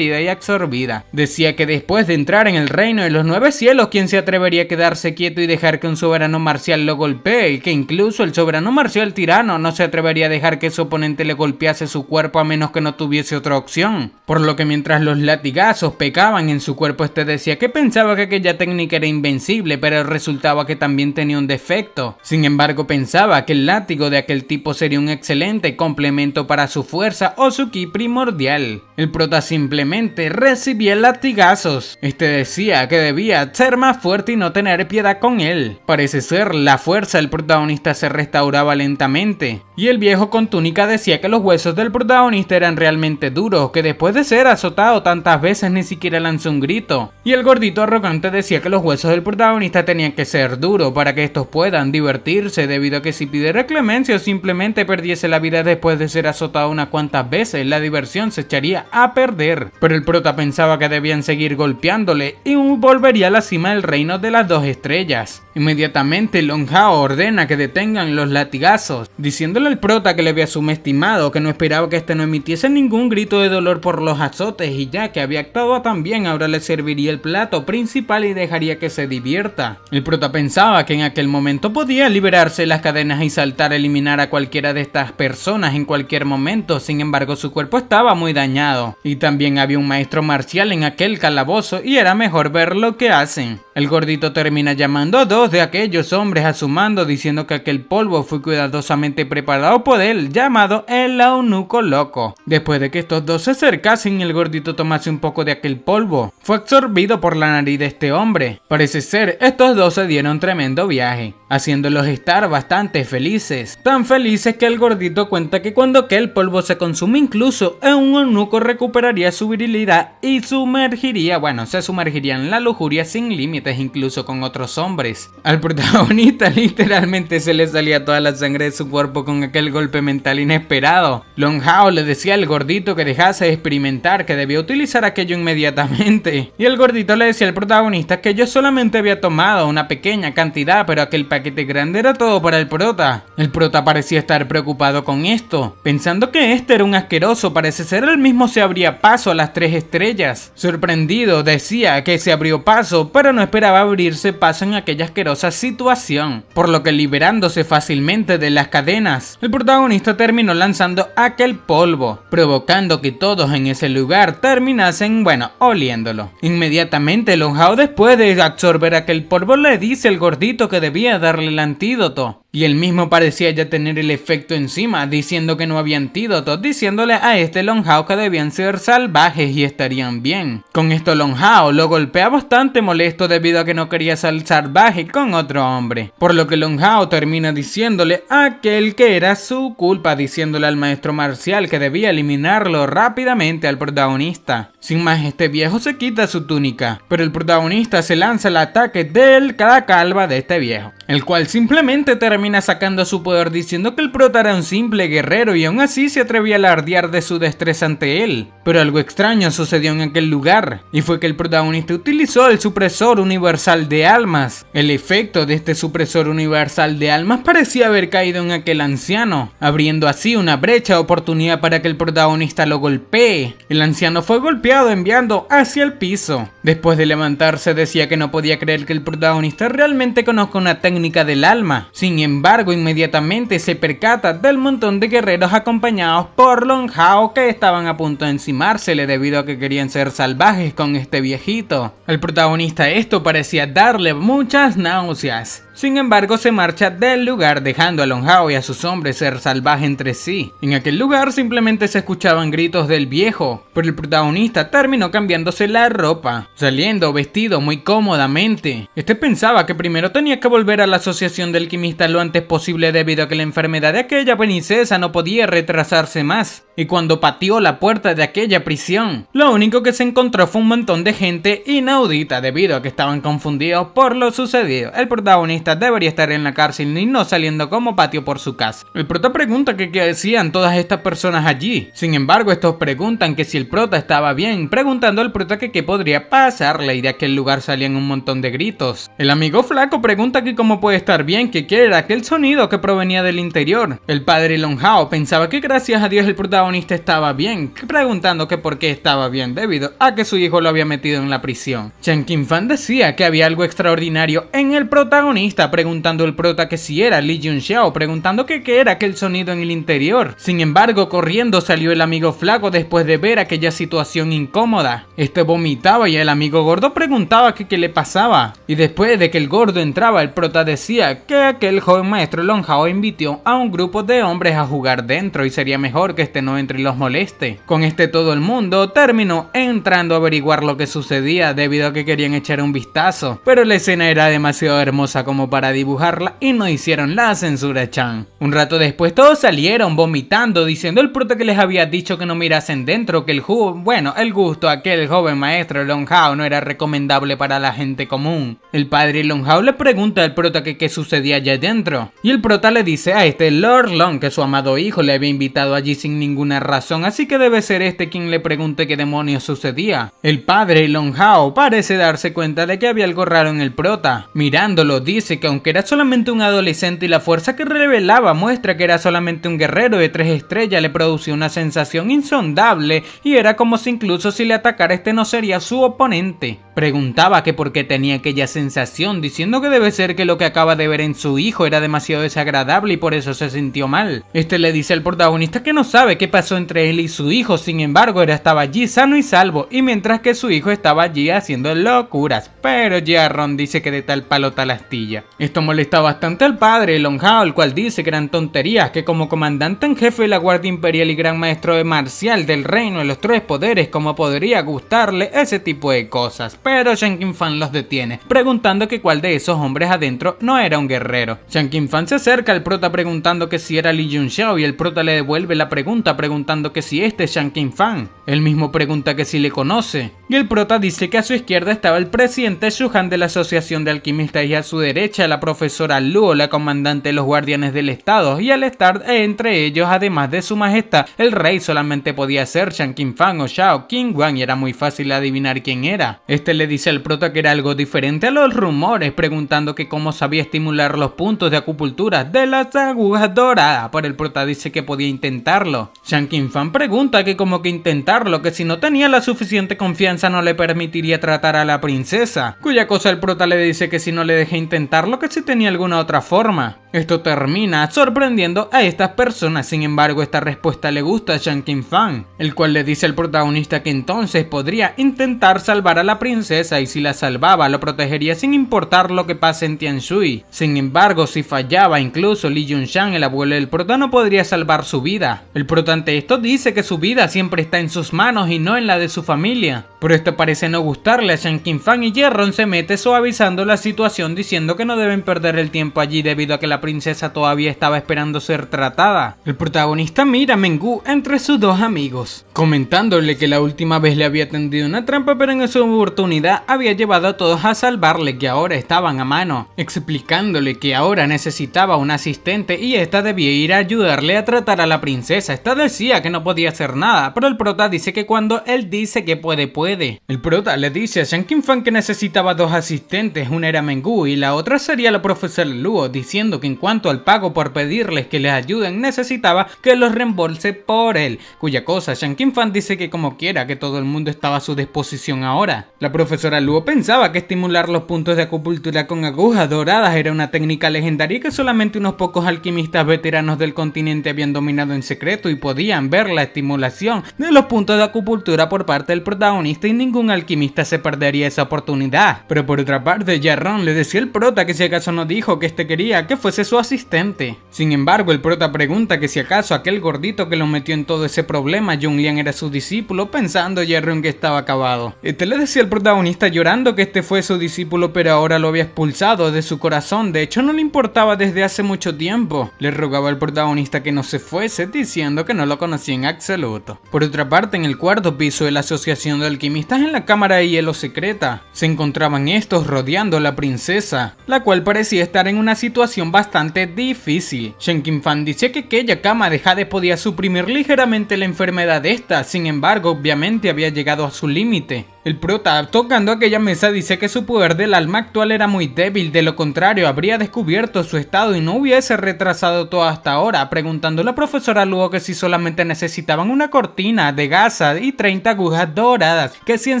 y absorbida. Decía que después de entrar en el reino de los 9 cielos, ¿quién se atrevería a quedarse quieto y dejar que un soberano marcial lo golpee? Y que incluso el soberano marcial tirano no se atrevería a dejar que su oponente le golpease su cuerpo a menos que no tuviese otra opción. Por lo que mientras los latigazos pecaban en su cuerpo, decía que pensaba que aquella técnica era invencible, pero resultaba que también tenía un defecto. Sin embargo, pensaba que el látigo de aquel tipo sería un excelente complemento para su fuerza o su ki primordial. El prota simplemente recibía latigazos. Decía que debía ser más fuerte y no tener piedad con él. Parece ser la fuerza del protagonista se restauraba lentamente. Y el viejo con túnica decía que los huesos del protagonista eran realmente duros, que después de ser azotado tantas veces ni siquiera lanzó un grito. Y el gordito arrogante decía que los huesos del protagonista tenían que ser duros para que estos puedan divertirse, debido a que si pidiera clemencia o simplemente perdiese la vida después de ser azotado unas cuantas veces, la diversión se echaría a perder. Pero el prota pensaba que debían seguir golpeándole y volvería a la cima del reino de las 2 estrellas. Inmediatamente Long Hao ordena que detengan los latigazos, diciéndole al prota que le había subestimado, que no esperaba que no emitiese ningún grito de dolor por los azotes, y ya que había actuado tan bien, ahora le serviría el plato principal y dejaría que se divierta. El prota pensaba que en aquel momento podía liberarse de las cadenas y saltar a eliminar a cualquiera de estas personas en cualquier momento. Sin embargo, su cuerpo estaba muy dañado y también había un maestro marcial en aquel calabozo y era mejor ver lo que hacen. El gordito termina llamando a 2 de aquellos hombres a su mando, diciendo que aquel polvo fue cuidadosamente preparado por él, llamado el eunuco loco. Después de que estos 2 se acercasen y el gordito tomase un poco de aquel polvo, fue absorbido por la nariz de este hombre. Parece ser, estos 2 se dieron tremendo viaje, haciéndolos estar bastante felices. Tan felices que el gordito cuenta que cuando aquel polvo se consume, incluso un eunuco recuperaría su virilidad y se sumergiría en la lujuria sin límites, incluso con otros hombres. Al protagonista literalmente se le salía toda la sangre de su cuerpo con aquel golpe mental inesperado. Long Hao le decía al gordito que dejase de experimentar, que debía utilizar aquello inmediatamente. Y el gordito le decía al protagonista que yo solamente había tomado una pequeña cantidad, pero aquel paquete grande era todo para el prota. El prota parecía estar preocupado con esto, pensando que era un asqueroso. Parece ser él mismo se abría paso a las 3 estrellas. Sorprendido decía que se abrió paso, pero no esperaba abrirse paso en aquella asquerosa situación, por lo que liberándose fácilmente de las cadenas, el protagonista terminó lanzando aquel polvo, provocando que todos en ese lugar terminasen, oliéndolo. Inmediatamente Long Hao, después de absorber aquel polvo, le dice al gordito que debía darle el antídoto. Y él mismo parecía ya tener el efecto encima, diciendo que no había antídoto, diciéndole a Long Hao que debían ser salvajes y estarían bien. Con esto Long Hao lo golpea bastante molesto debido a que no quería ser salvaje, con otro hombre. Por lo que Long Hao termina diciéndole a aquel que era su culpa, diciéndole al maestro marcial que debía eliminarlo rápidamente al protagonista. Sin más, este viejo se quita su túnica, pero el protagonista se lanza al ataque de la calva de este viejo, el cual simplemente termina sacando su poder diciendo que el prota era un simple guerrero y aún así se atrevía a alardear de su destreza ante él. Pero algo extraño sucedió en aquel lugar, y fue que el protagonista utilizó el supresor universal de almas. El efecto de este supresor universal de almas parecía haber caído en aquel anciano, abriendo así una brecha de oportunidad para que el protagonista lo golpee. El anciano fue golpeado enviando hacia el piso. Después de levantarse decía que no podía creer que el protagonista realmente conozca una técnica del alma. Sin embargo, inmediatamente se percata del montón de guerreros acompañados por Long Hao que estaban a punto de encimársele debido a que querían ser salvajes con este viejito. Al protagonista esto parecía darle muchas náuseas. Sin embargo, se marcha del lugar dejando a Long Hao y a sus hombres ser salvajes entre sí. En aquel lugar simplemente se escuchaban gritos del viejo, pero el protagonista terminó cambiándose la ropa, saliendo vestido muy cómodamente. Este pensaba que primero tenía que volver a la asociación de alquimistas lo antes posible debido a que la enfermedad de aquella princesa no podía retrasarse más. Y cuando pateó la puerta de aquella prisión, lo único que se encontró fue un montón de gente inaudita debido a que estaban confundidos por lo sucedido. El protagonista debería estar en la cárcel y no saliendo como patio por su casa. El prota pregunta que qué decían todas estas personas allí. Sin embargo, estos preguntan que si el prota estaba bien, preguntando al prota que qué podría pasarle, y de aquel lugar salían un montón de gritos. El amigo flaco pregunta que cómo puede estar bien, que qué era aquel sonido que provenía del interior. El padre Long Hao pensaba que gracias a Dios el protagonista estaba bien, preguntando que por qué estaba bien debido a que su hijo lo había metido en la prisión. Chan King Fan decía que había algo extraordinario en el protagonista, preguntando el prota que si era Li Junxiao, preguntando que qué era aquel sonido en el interior. Sin embargo, corriendo salió el amigo flaco después de ver aquella situación incómoda. Este vomitaba y el amigo gordo preguntaba que qué le pasaba. Y después de que el gordo entraba, el prota decía que aquel joven maestro Long Hao invitó a un grupo de hombres a jugar dentro y sería mejor que este no entre y los moleste. Con todo el mundo terminó entrando a averiguar lo que sucedía debido a que querían echar un vistazo, pero la escena era demasiado hermosa como para dibujarla y no hicieron la censura Chan. Un rato después todos salieron vomitando diciendo el prota que les había dicho que no mirasen dentro, que el gusto a aquel joven maestro Long Hao no era recomendable para la gente común. El padre Long Hao le pregunta al prota que qué sucedía allá dentro y el prota le dice a este Lord Long que su amado hijo le había invitado allí sin ninguna razón, así que debe ser este quien le pregunte qué demonios sucedía. El padre Long Hao parece darse cuenta de que había algo raro en el prota. Mirándolo dice que aunque era solamente un adolescente y la fuerza que revelaba muestra que era solamente un guerrero de 3 estrellas, le producía una sensación insondable y era como si incluso si le atacara este no sería su oponente. Preguntaba que por qué tenía aquella sensación, diciendo que debe ser que lo que acaba de ver en su hijo era demasiado desagradable y por eso se sintió mal. Este le dice al protagonista que no sabe qué pasó entre él y su hijo, sin embargo él estaba allí sano y salvo, y mientras que su hijo estaba allí haciendo locuras, pero Jarron dice que de tal palo tal astilla. Esto molesta bastante al padre Long Hao, el cual dice que eran tonterías, que como comandante en jefe de la Guardia Imperial y gran maestro de marcial del reino de los 3 poderes, como podría gustarle ese tipo de cosas. Pero Chan King Fan los detiene, preguntando que cuál de esos hombres adentro no era un guerrero. Chan King Fan se acerca al prota preguntando que si era Li Junxiao y el prota le devuelve la pregunta preguntando que si este es Chan King Fan. Él mismo pregunta que si le conoce y el prota dice que a su izquierda estaba el presidente Shuhan de la Asociación de Alquimistas y a su derecha la profesora Luo, la comandante de los Guardianes del Estado, y al estar entre ellos además de su majestad el rey solamente podía ser Chan King Fan o Xiao King Wan y era muy fácil adivinar quién era. Este le dice al prota que era algo diferente a los rumores, preguntando que cómo sabía estimular los puntos de acupuntura de las agujas doradas, pero el prota dice que podía intentarlo. Chan King Fan pregunta que como que intentarlo, que si no tenía la suficiente confianza no le permitiría tratar a la princesa, cuya cosa el prota le dice que si no le deja intentarlo que si tenía alguna otra forma. Esto termina sorprendiendo a estas personas, sin embargo esta respuesta le gusta a Chan King Fan, el cual le dice al protagonista que entonces podría intentar salvar a la princesa y si la salvaba lo protegería sin importar lo que pase en Tianshui. Sin embargo, si fallaba incluso Li Yunshan, el abuelo del prota, no podría salvar su vida. El prota ante esto dice que su vida siempre está en sus manos y no en la de su familia, pero esto parece no gustarle a Shan Qinfang y Ye-Ron se mete suavizando la situación diciendo que no deben perder el tiempo allí debido a que la princesa todavía estaba esperando ser tratada. El protagonista mira a Mengü entre sus dos amigos, comentándole que la última vez le había tendido una trampa, pero en esa oportunidad había llevado a todos a salvarle, que ahora estaban a mano, explicándole que ahora necesitaba un asistente y esta debía ir a ayudarle a tratar a la princesa. Esta decía que no podía hacer nada, pero el prota dice que cuando él dice que puede. El prota le dice a Shan Qinfang que necesitaba dos asistentes, una era Mengü y la otra sería la profesora Luo, diciendo que en cuanto al pago por pedirles que les ayuden necesitaba que los reembolse por él, cuya cosa Shan Qinfang dice que como quiera, que todo el mundo estaba a su disposición ahora. La profesora Luo pensaba que estimular los puntos de acupuntura con agujas doradas era una técnica legendaria que solamente unos pocos alquimistas veteranos del continente habían dominado en secreto y podían ver la estimulación de los puntos de acupuntura por parte del protagonista y ningún alquimista se perdería esa oportunidad. Pero por otra parte, Ye-Ron le decía al prota que si acaso no dijo que este quería que fuese su asistente. Sin embargo, el prota pregunta que si acaso aquel gordito que lo metió en todo ese problema, Junglian, era su discípulo, pensando Ye-Ron que estaba acabado. Este le decía al protagonista llorando que este fue su discípulo, pero ahora lo había expulsado de su corazón. De hecho, no le importaba desde hace mucho tiempo. Le rogaba al protagonista que no se fuese, diciendo que no lo conocía en absoluto. Por otra parte, en el cuarto piso de la Asociación de Alquimistas, en la cámara de hielo secreta, se encontraban estos rodeando a la princesa, la cual parecía estar en una situación bastante difícil. Shan Qinfang dice que aquella cama de jade podía suprimir ligeramente la enfermedad de esta, sin embargo, obviamente había llegado a su límite. El prota, tocando aquella mesa, dice que su poder del alma actual era muy débil, de lo contrario habría descubierto su estado y no hubiese retrasado todo hasta ahora, preguntando a la profesora Luo que si solamente necesitaban una cortina de gasa y 30 agujas doradas, que si en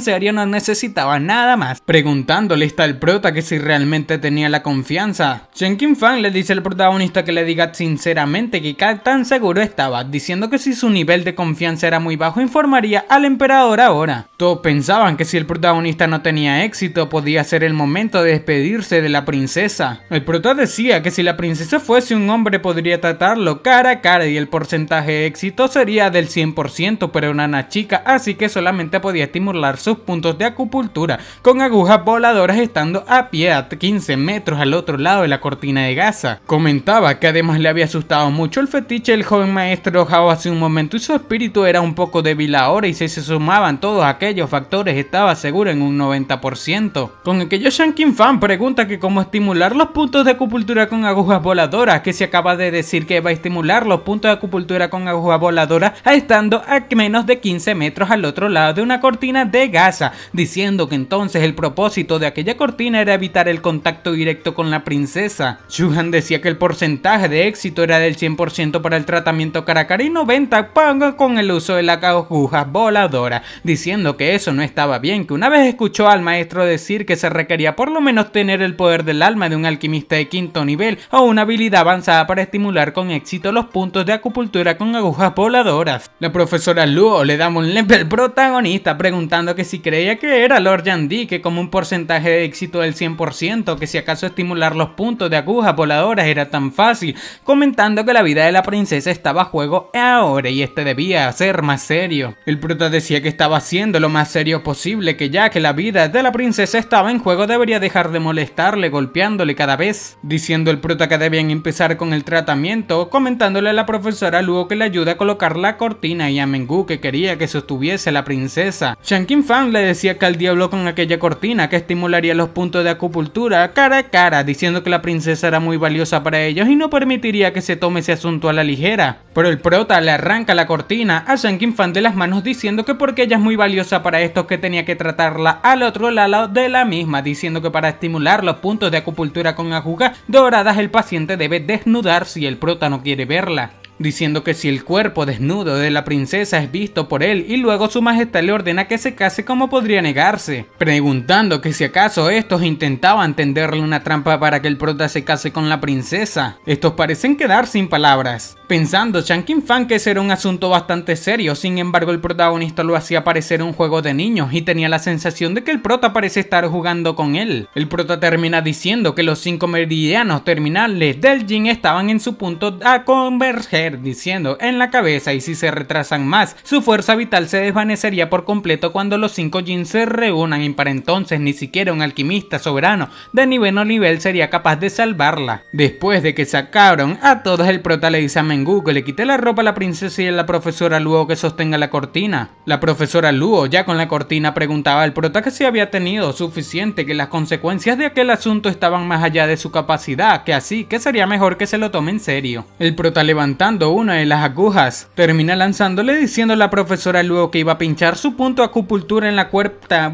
serio no necesitaban nada más. Preguntándole está el prota que si realmente tenía la confianza. Shan Qinfang le dice al protagonista que le diga sinceramente que tan seguro estaba, diciendo que si su nivel de confianza era muy bajo informaría al emperador ahora. Todos pensaban que si el protagonista no tenía éxito podía ser el momento de despedirse de la princesa. El prota decía que si la princesa fuese un hombre podría tratarlo cara a cara y el porcentaje de éxito sería del 100%, pero era una chica, así que solamente podía estimular sus puntos de acupuntura con agujas voladoras estando a pie a 15 metros al otro lado de la cortina de gasa. Comentaba que además le había asustado mucho el fetiche del joven maestro Hao hace un momento y su espíritu era un poco débil ahora, y si se sumaban todos aquellos factores estaba seguro en un 90%. Con aquello Shan Qinfang pregunta que cómo estimular los puntos de acupuntura con agujas voladoras, que se acaba de decir que va a estimular los puntos de acupuntura con agujas voladoras estando a menos de 15 metros al otro lado de una cortina de gasa, diciendo que entonces el propósito de aquella cortina era evitar el contacto directo con la princesa. Shuhan decía que el porcentaje de éxito era del 100% para el tratamiento cara a cara y 90% con el uso de las agujas voladoras, diciendo que eso no estaba bien, que una vez escuchó al maestro decir que se requería por lo menos tener el poder del alma de un alquimista de quinto nivel o una habilidad avanzada para estimular con éxito los puntos de acupuntura con agujas voladoras. La profesora Luo le daba un lempe al protagonista preguntando que si creía que era Lord Yandi, que como un porcentaje de éxito del 100%, que si acaso estimular los puntos de agujas voladoras era tan fácil, comentando que la vida de la princesa estaba a juego ahora y este debía ser más serio. El prota decía que estaba haciendo lo más serio posible, que ya que la vida de la princesa estaba en juego debería dejar de molestarle golpeándole cada vez, diciendo el prota que debían empezar con el tratamiento, comentándole a la profesora Luo que le ayuda a colocar la cortina y a Mengü que quería que sostuviese la princesa. Shan Qinfang le decía que al diablo con aquella cortina, que estimularía los puntos de acupuntura cara a cara, diciendo que la princesa era muy valiosa para ellos y no permitiría que se tome ese asunto a la ligera. Pero el prota le arranca la cortina a Shan Qinfang de las manos diciendo que porque ella es muy valiosa para estos que tenía que tratarla al otro lado de la misma, diciendo que para estimular los puntos de acupuntura con agujas doradas el paciente debe desnudarse y el prota no quiere verla, diciendo que si el cuerpo desnudo de la princesa es visto por él y luego su majestad le ordena que se case, ¿cómo podría negarse? Preguntando que si acaso estos intentaban tenderle una trampa para que el prota se case con la princesa. Estos parecen quedar sin palabras. pensando Shanking Fan que ese era un asunto bastante serio. Sin embargo, el protagonista lo hacía parecer un juego de niños y tenía la sensación de que el prota parece estar jugando con él. El prota termina diciendo que los 5 meridianos terminales del yin estaban en su punto a converger, diciendo en la cabeza, y si se retrasan más, su fuerza vital se desvanecería por completo cuando los 5 yin se reúnan, y para entonces ni siquiera un alquimista soberano de nivel sería capaz de salvarla. Después de que sacaron a todos, el prota le dice a Mengu que le quite la ropa a la princesa y a la profesora Luo que sostenga la cortina. La profesora Luo, ya con la cortina, preguntaba al prota que si había tenido suficiente, que las consecuencias de aquel asunto estaban más allá de su capacidad, que así que sería mejor que se lo tome en serio. El prota, levantando una de las agujas, termina lanzándole diciendo a la profesora Luo que iba a pinchar su punto de acupuntura en la puerta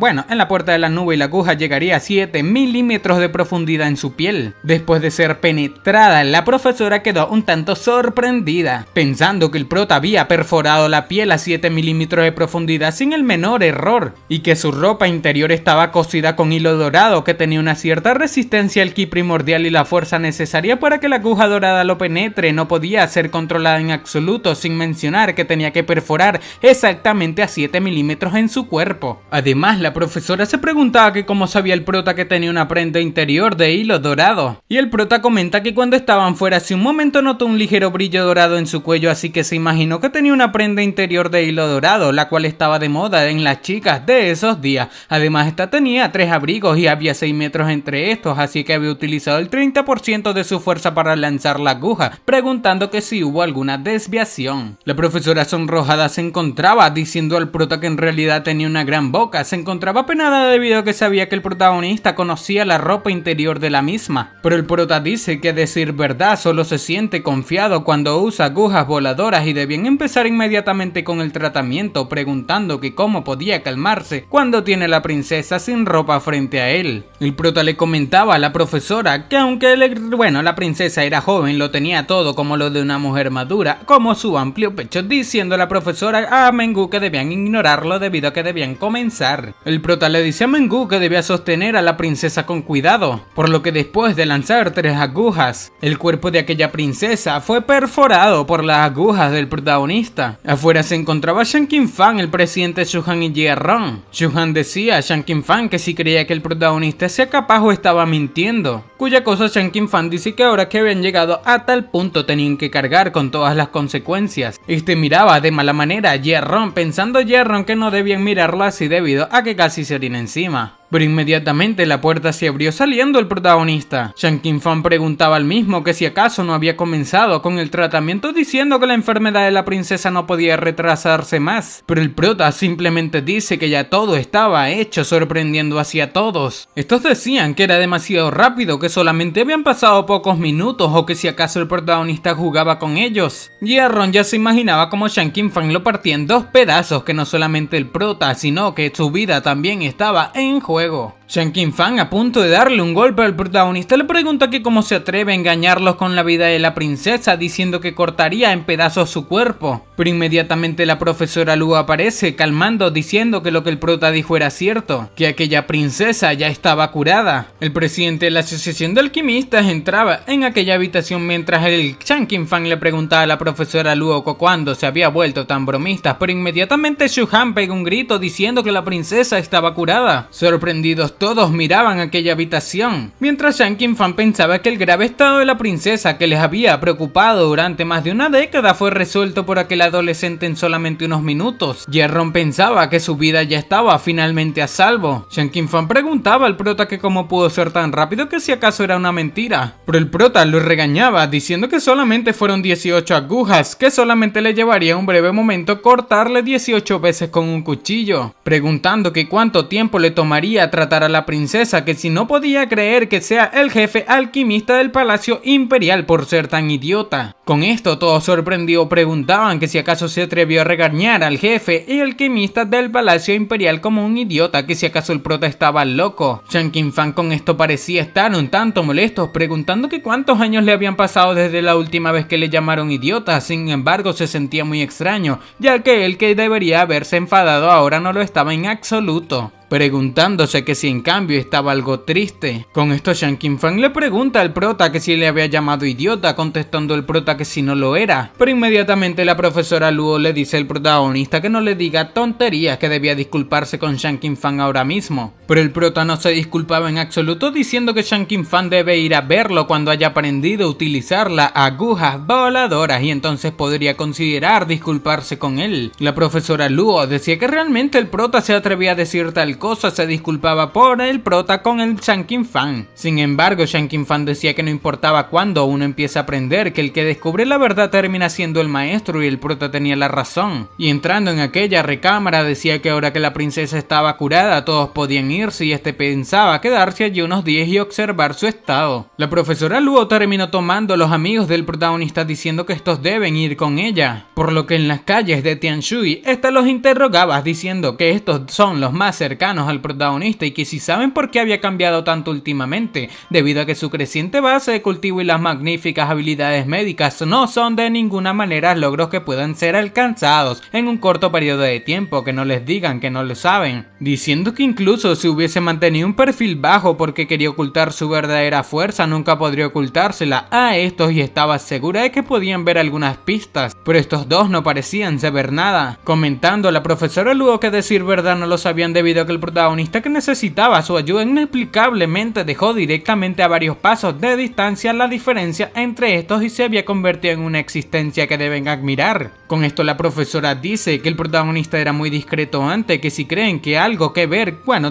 de la nube, y la aguja llegaría a 7 milímetros de profundidad en su piel. Después de ser penetrada, la profesora quedó un tanto sorprendida, pensando que el prota había perforado la piel a 7 milímetros de profundidad sin el menor error, y que su ropa interior estaba cosida con hilo dorado que tenía una cierta resistencia al ki primordial y la fuerza necesaria para que la aguja dorada lo penetre. No podía ser controlada en absoluto, sin mencionar que tenía que perforar exactamente a 7 milímetros en su cuerpo. Además, la profesora se preguntaba que cómo sabía el prota que tenía una prenda interior de hilo dorado, y el prota comenta que cuando estaban fuera hace un momento notó un ligero brillo dorado en su cuello, así que se imaginó que tenía una prenda interior de hilo dorado, la cual estaba de moda en las chicas de esos días. Además, esta tenía 3 abrigos y había 6 metros entre estos, así que había utilizado el 30% de su fuerza para lanzar la aguja, preguntando que si hubo alguna desviación. La profesora sonrojada se encontraba diciendo al prota que en realidad tenía una gran boca. Se encontraba penada debido a que sabía que el protagonista conocía la ropa interior de la misma, pero el prota dice que, a decir verdad, solo se siente confiado cuando usa agujas voladoras y debían empezar inmediatamente con el tratamiento, preguntando que cómo podía calmarse cuando tiene a la princesa sin ropa frente a él. El prota le comentaba a la profesora que aunque la princesa era joven, lo tenía todo como lo de una mujer madura, como su amplio pecho, diciendo a la profesora a Mengu que debían ignorarlo debido a que debían comenzar. El prota le dice a Mengu que debía sostener a la princesa con cuidado, por lo que después de lanzar 3 agujas, el cuerpo de aquella princesa fue perforado por las agujas del protagonista. Afuera se encontraba Shanking Fan, el presidente Shuhan y Jie-ron. Shuhan decía a Shanking Fan que si creía que el protagonista sea capaz o estaba mintiendo, cuya cosa Shanking Fan dice que ahora que habían llegado a tal punto tenían que cargar con todas las consecuencias. Este miraba de mala manera a Jie-ron, pensando Jie-ron que no debían mirarlo así debido a que casi se orina encima. Pero inmediatamente la puerta se abrió saliendo el protagonista. Shanking Fan preguntaba al mismo que si acaso no había comenzado con el tratamiento, diciendo que la enfermedad de la princesa no podía retrasarse más. Pero el prota simplemente dice que ya todo estaba hecho, sorprendiendo así a todos. Estos decían que era demasiado rápido, que solamente habían pasado pocos minutos o que si acaso el protagonista jugaba con ellos. Jie-ron ya se imaginaba como Shanking Fan lo partía en 2 pedazos, que no solamente el prota, sino que su vida también estaba en juego. Shanking Fan, a punto de darle un golpe al protagonista, le pregunta que cómo se atreve a engañarlos con la vida de la princesa, diciendo que cortaría en pedazos su cuerpo. Pero inmediatamente la profesora Luo aparece, calmando, diciendo que lo que el prota dijo era cierto, que aquella princesa ya estaba curada. El presidente de la asociación de alquimistas entraba en aquella habitación mientras el Shanking Fan le preguntaba a la profesora Luo cuándo se había vuelto tan bromista, pero inmediatamente Shuhan pegó un grito diciendo que la princesa estaba curada. Sorprendidos todos miraban aquella habitación, mientras Shanking Fan pensaba que el grave estado de la princesa que les había preocupado durante más de una década fue resuelto por aquel adolescente en solamente unos minutos. Jie-ron pensaba que su vida ya estaba finalmente a salvo. Shanking Fan preguntaba al prota que cómo pudo ser tan rápido, que si acaso era una mentira, pero el prota lo regañaba diciendo que solamente fueron 18 agujas, que solamente le llevaría un breve momento cortarle 18 veces con un cuchillo, preguntando que cuánto tiempo le tomaría tratar a la princesa, que si no podía creer que sea el jefe alquimista del Palacio Imperial por ser tan idiota. Con esto todos sorprendidos preguntaban que si acaso se atrevió a regañar al jefe y alquimista del Palacio Imperial como un idiota, que si acaso el prota estaba loco. Shanking Fan con esto parecía estar un tanto molesto, preguntando que cuántos años le habían pasado desde la última vez que le llamaron idiota. Sin embargo, se sentía muy extraño, ya que él, que debería haberse enfadado, ahora no lo estaba en absoluto. preguntándose que si en cambio estaba algo triste. Con esto Shang Qinfang le pregunta al prota que si le había llamado idiota, contestando el prota que si no lo era, pero inmediatamente la profesora Luo le dice al protagonista que no le diga tonterías, que debía disculparse con Shang Qinfang ahora mismo. Pero el prota no se disculpaba en absoluto, diciendo que Shang Qinfang debe ir a verlo cuando haya aprendido a utilizar las agujas voladoras y entonces podría considerar disculparse con él. La profesora Luo decía que realmente el prota se atrevía a decir tal cosa, se disculpaba por el prota con el Shang Qinfang. Sin embargo, Shang Qinfang decía que no importaba cuándo uno empieza a aprender, que el que descubre la verdad termina siendo el maestro y el prota tenía la razón. Y entrando en aquella recámara decía que ahora que la princesa estaba curada todos podían irse y este pensaba quedarse allí unos días y observar su estado. La profesora Luo terminó tomando a los amigos del protagonista diciendo que estos deben ir con ella, por lo que en las calles de Tianshui esta los interrogaba diciendo que estos son los más cercanos al protagonista y que si saben por qué había cambiado tanto últimamente, debido a que su creciente base de cultivo y las magníficas habilidades médicas no son de ninguna manera logros que puedan ser alcanzados en un corto periodo de tiempo, que no les digan que no lo saben, diciendo que incluso si hubiese mantenido un perfil bajo porque quería ocultar su verdadera fuerza, nunca podría ocultársela a estos y estaba segura de que podían ver algunas pistas, pero estos dos no parecían saber nada, comentando a la profesora Luo que decir verdad no lo sabían debido a que el protagonista que necesitaba su ayuda inexplicablemente dejó directamente a varios pasos de distancia la diferencia entre estos y se había convertido en una existencia que deben admirar. Con esto la profesora dice que el protagonista era muy discreto antes, que si creen que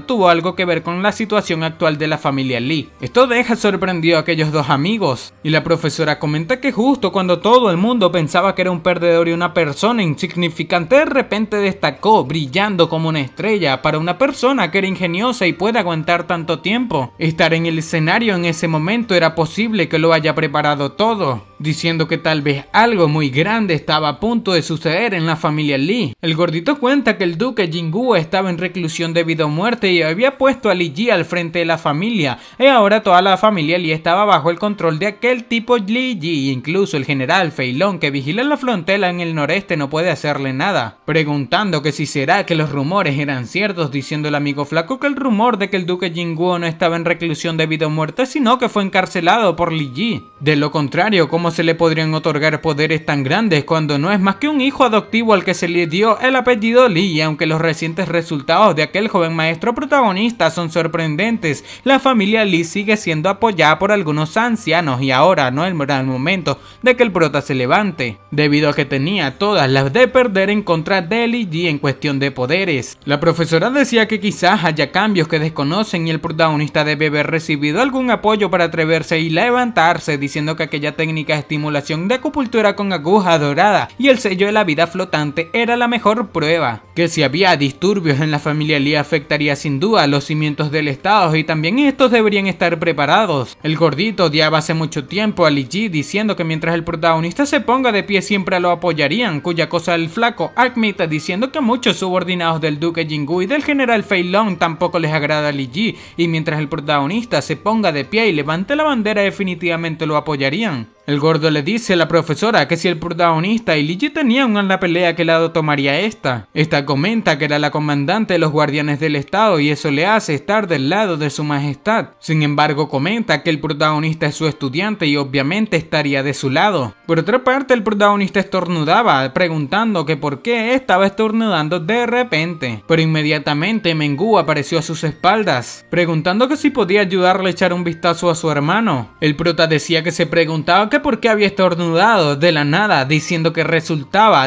tuvo algo que ver con la situación actual de la familia Lee. Esto deja sorprendido a aquellos dos amigos, y la profesora comenta que justo cuando todo el mundo pensaba que era un perdedor y una persona insignificante, de repente destacó brillando como una estrella. Para una persona que era ingeniosa y puede aguantar tanto tiempo, estar en el escenario en ese momento era posible que lo haya preparado todo, diciendo que tal vez algo muy grande estaba a punto de suceder en la familia Lee. El gordito cuenta que el duque Jingu estaba en reclusión debido a muerte y había puesto a Li Ji al frente de la familia, y ahora toda la familia Lee estaba bajo el control de aquel tipo Li Ji, incluso el general Fei Long que vigila la frontera en el noreste no puede hacerle nada, preguntando que si será que los rumores eran ciertos, diciendo el amigo flaco que el rumor de que el duque Jingu no estaba en reclusión debido a muerte, sino que fue encarcelado por Li Ji. De lo contrario, ¿cómo se le podrían otorgar poderes tan grandes cuando no es más que un hijo adoptivo al que se le dio el apellido Lee? Y aunque los recientes resultados de aquel joven maestro protagonista son sorprendentes, la familia Lee sigue siendo apoyada por algunos ancianos y ahora no era el momento de que el prota se levante, debido a que tenía todas las de perder en contra de Li Ji en cuestión de poderes. La profesora decía que quizás haya cambios que desconocen y el protagonista debe haber recibido algún apoyo para atreverse y levantarse, diciendo que aquella técnica de estimulación de acupuntura con aguja dorada y el sello de la vida flotante era la mejor prueba, que si había disturbios en la familia Lee afectaría sin duda a los cimientos del estado y también estos deberían estar preparados. El gordito odiaba hace mucho tiempo a Li Ji, diciendo que mientras el protagonista se ponga de pie siempre lo apoyarían, cuya cosa el flaco admite diciendo que muchos subordinados del duque Jingu y del general Fei Long tampoco les agrada a Li Ji, y mientras el protagonista se ponga de pie y levante la bandera definitivamente lo apoyarían. El gordo le dice a la profesora que si el protagonista y Li Ji tenían una pelea, ¿qué lado tomaría esta? Esta comenta que era la comandante de los guardianes del estado y eso le hace estar del lado de su majestad. Sin embargo, comenta que el protagonista es su estudiante y obviamente estaría de su lado. Por otra parte, el protagonista estornudaba, preguntando que por qué estaba estornudando de repente. Pero inmediatamente Mengu apareció a sus espaldas, preguntando que si podía ayudarle a echar un vistazo a su hermano. El prota decía que se preguntaba que por qué había estornudado de la nada, diciendo que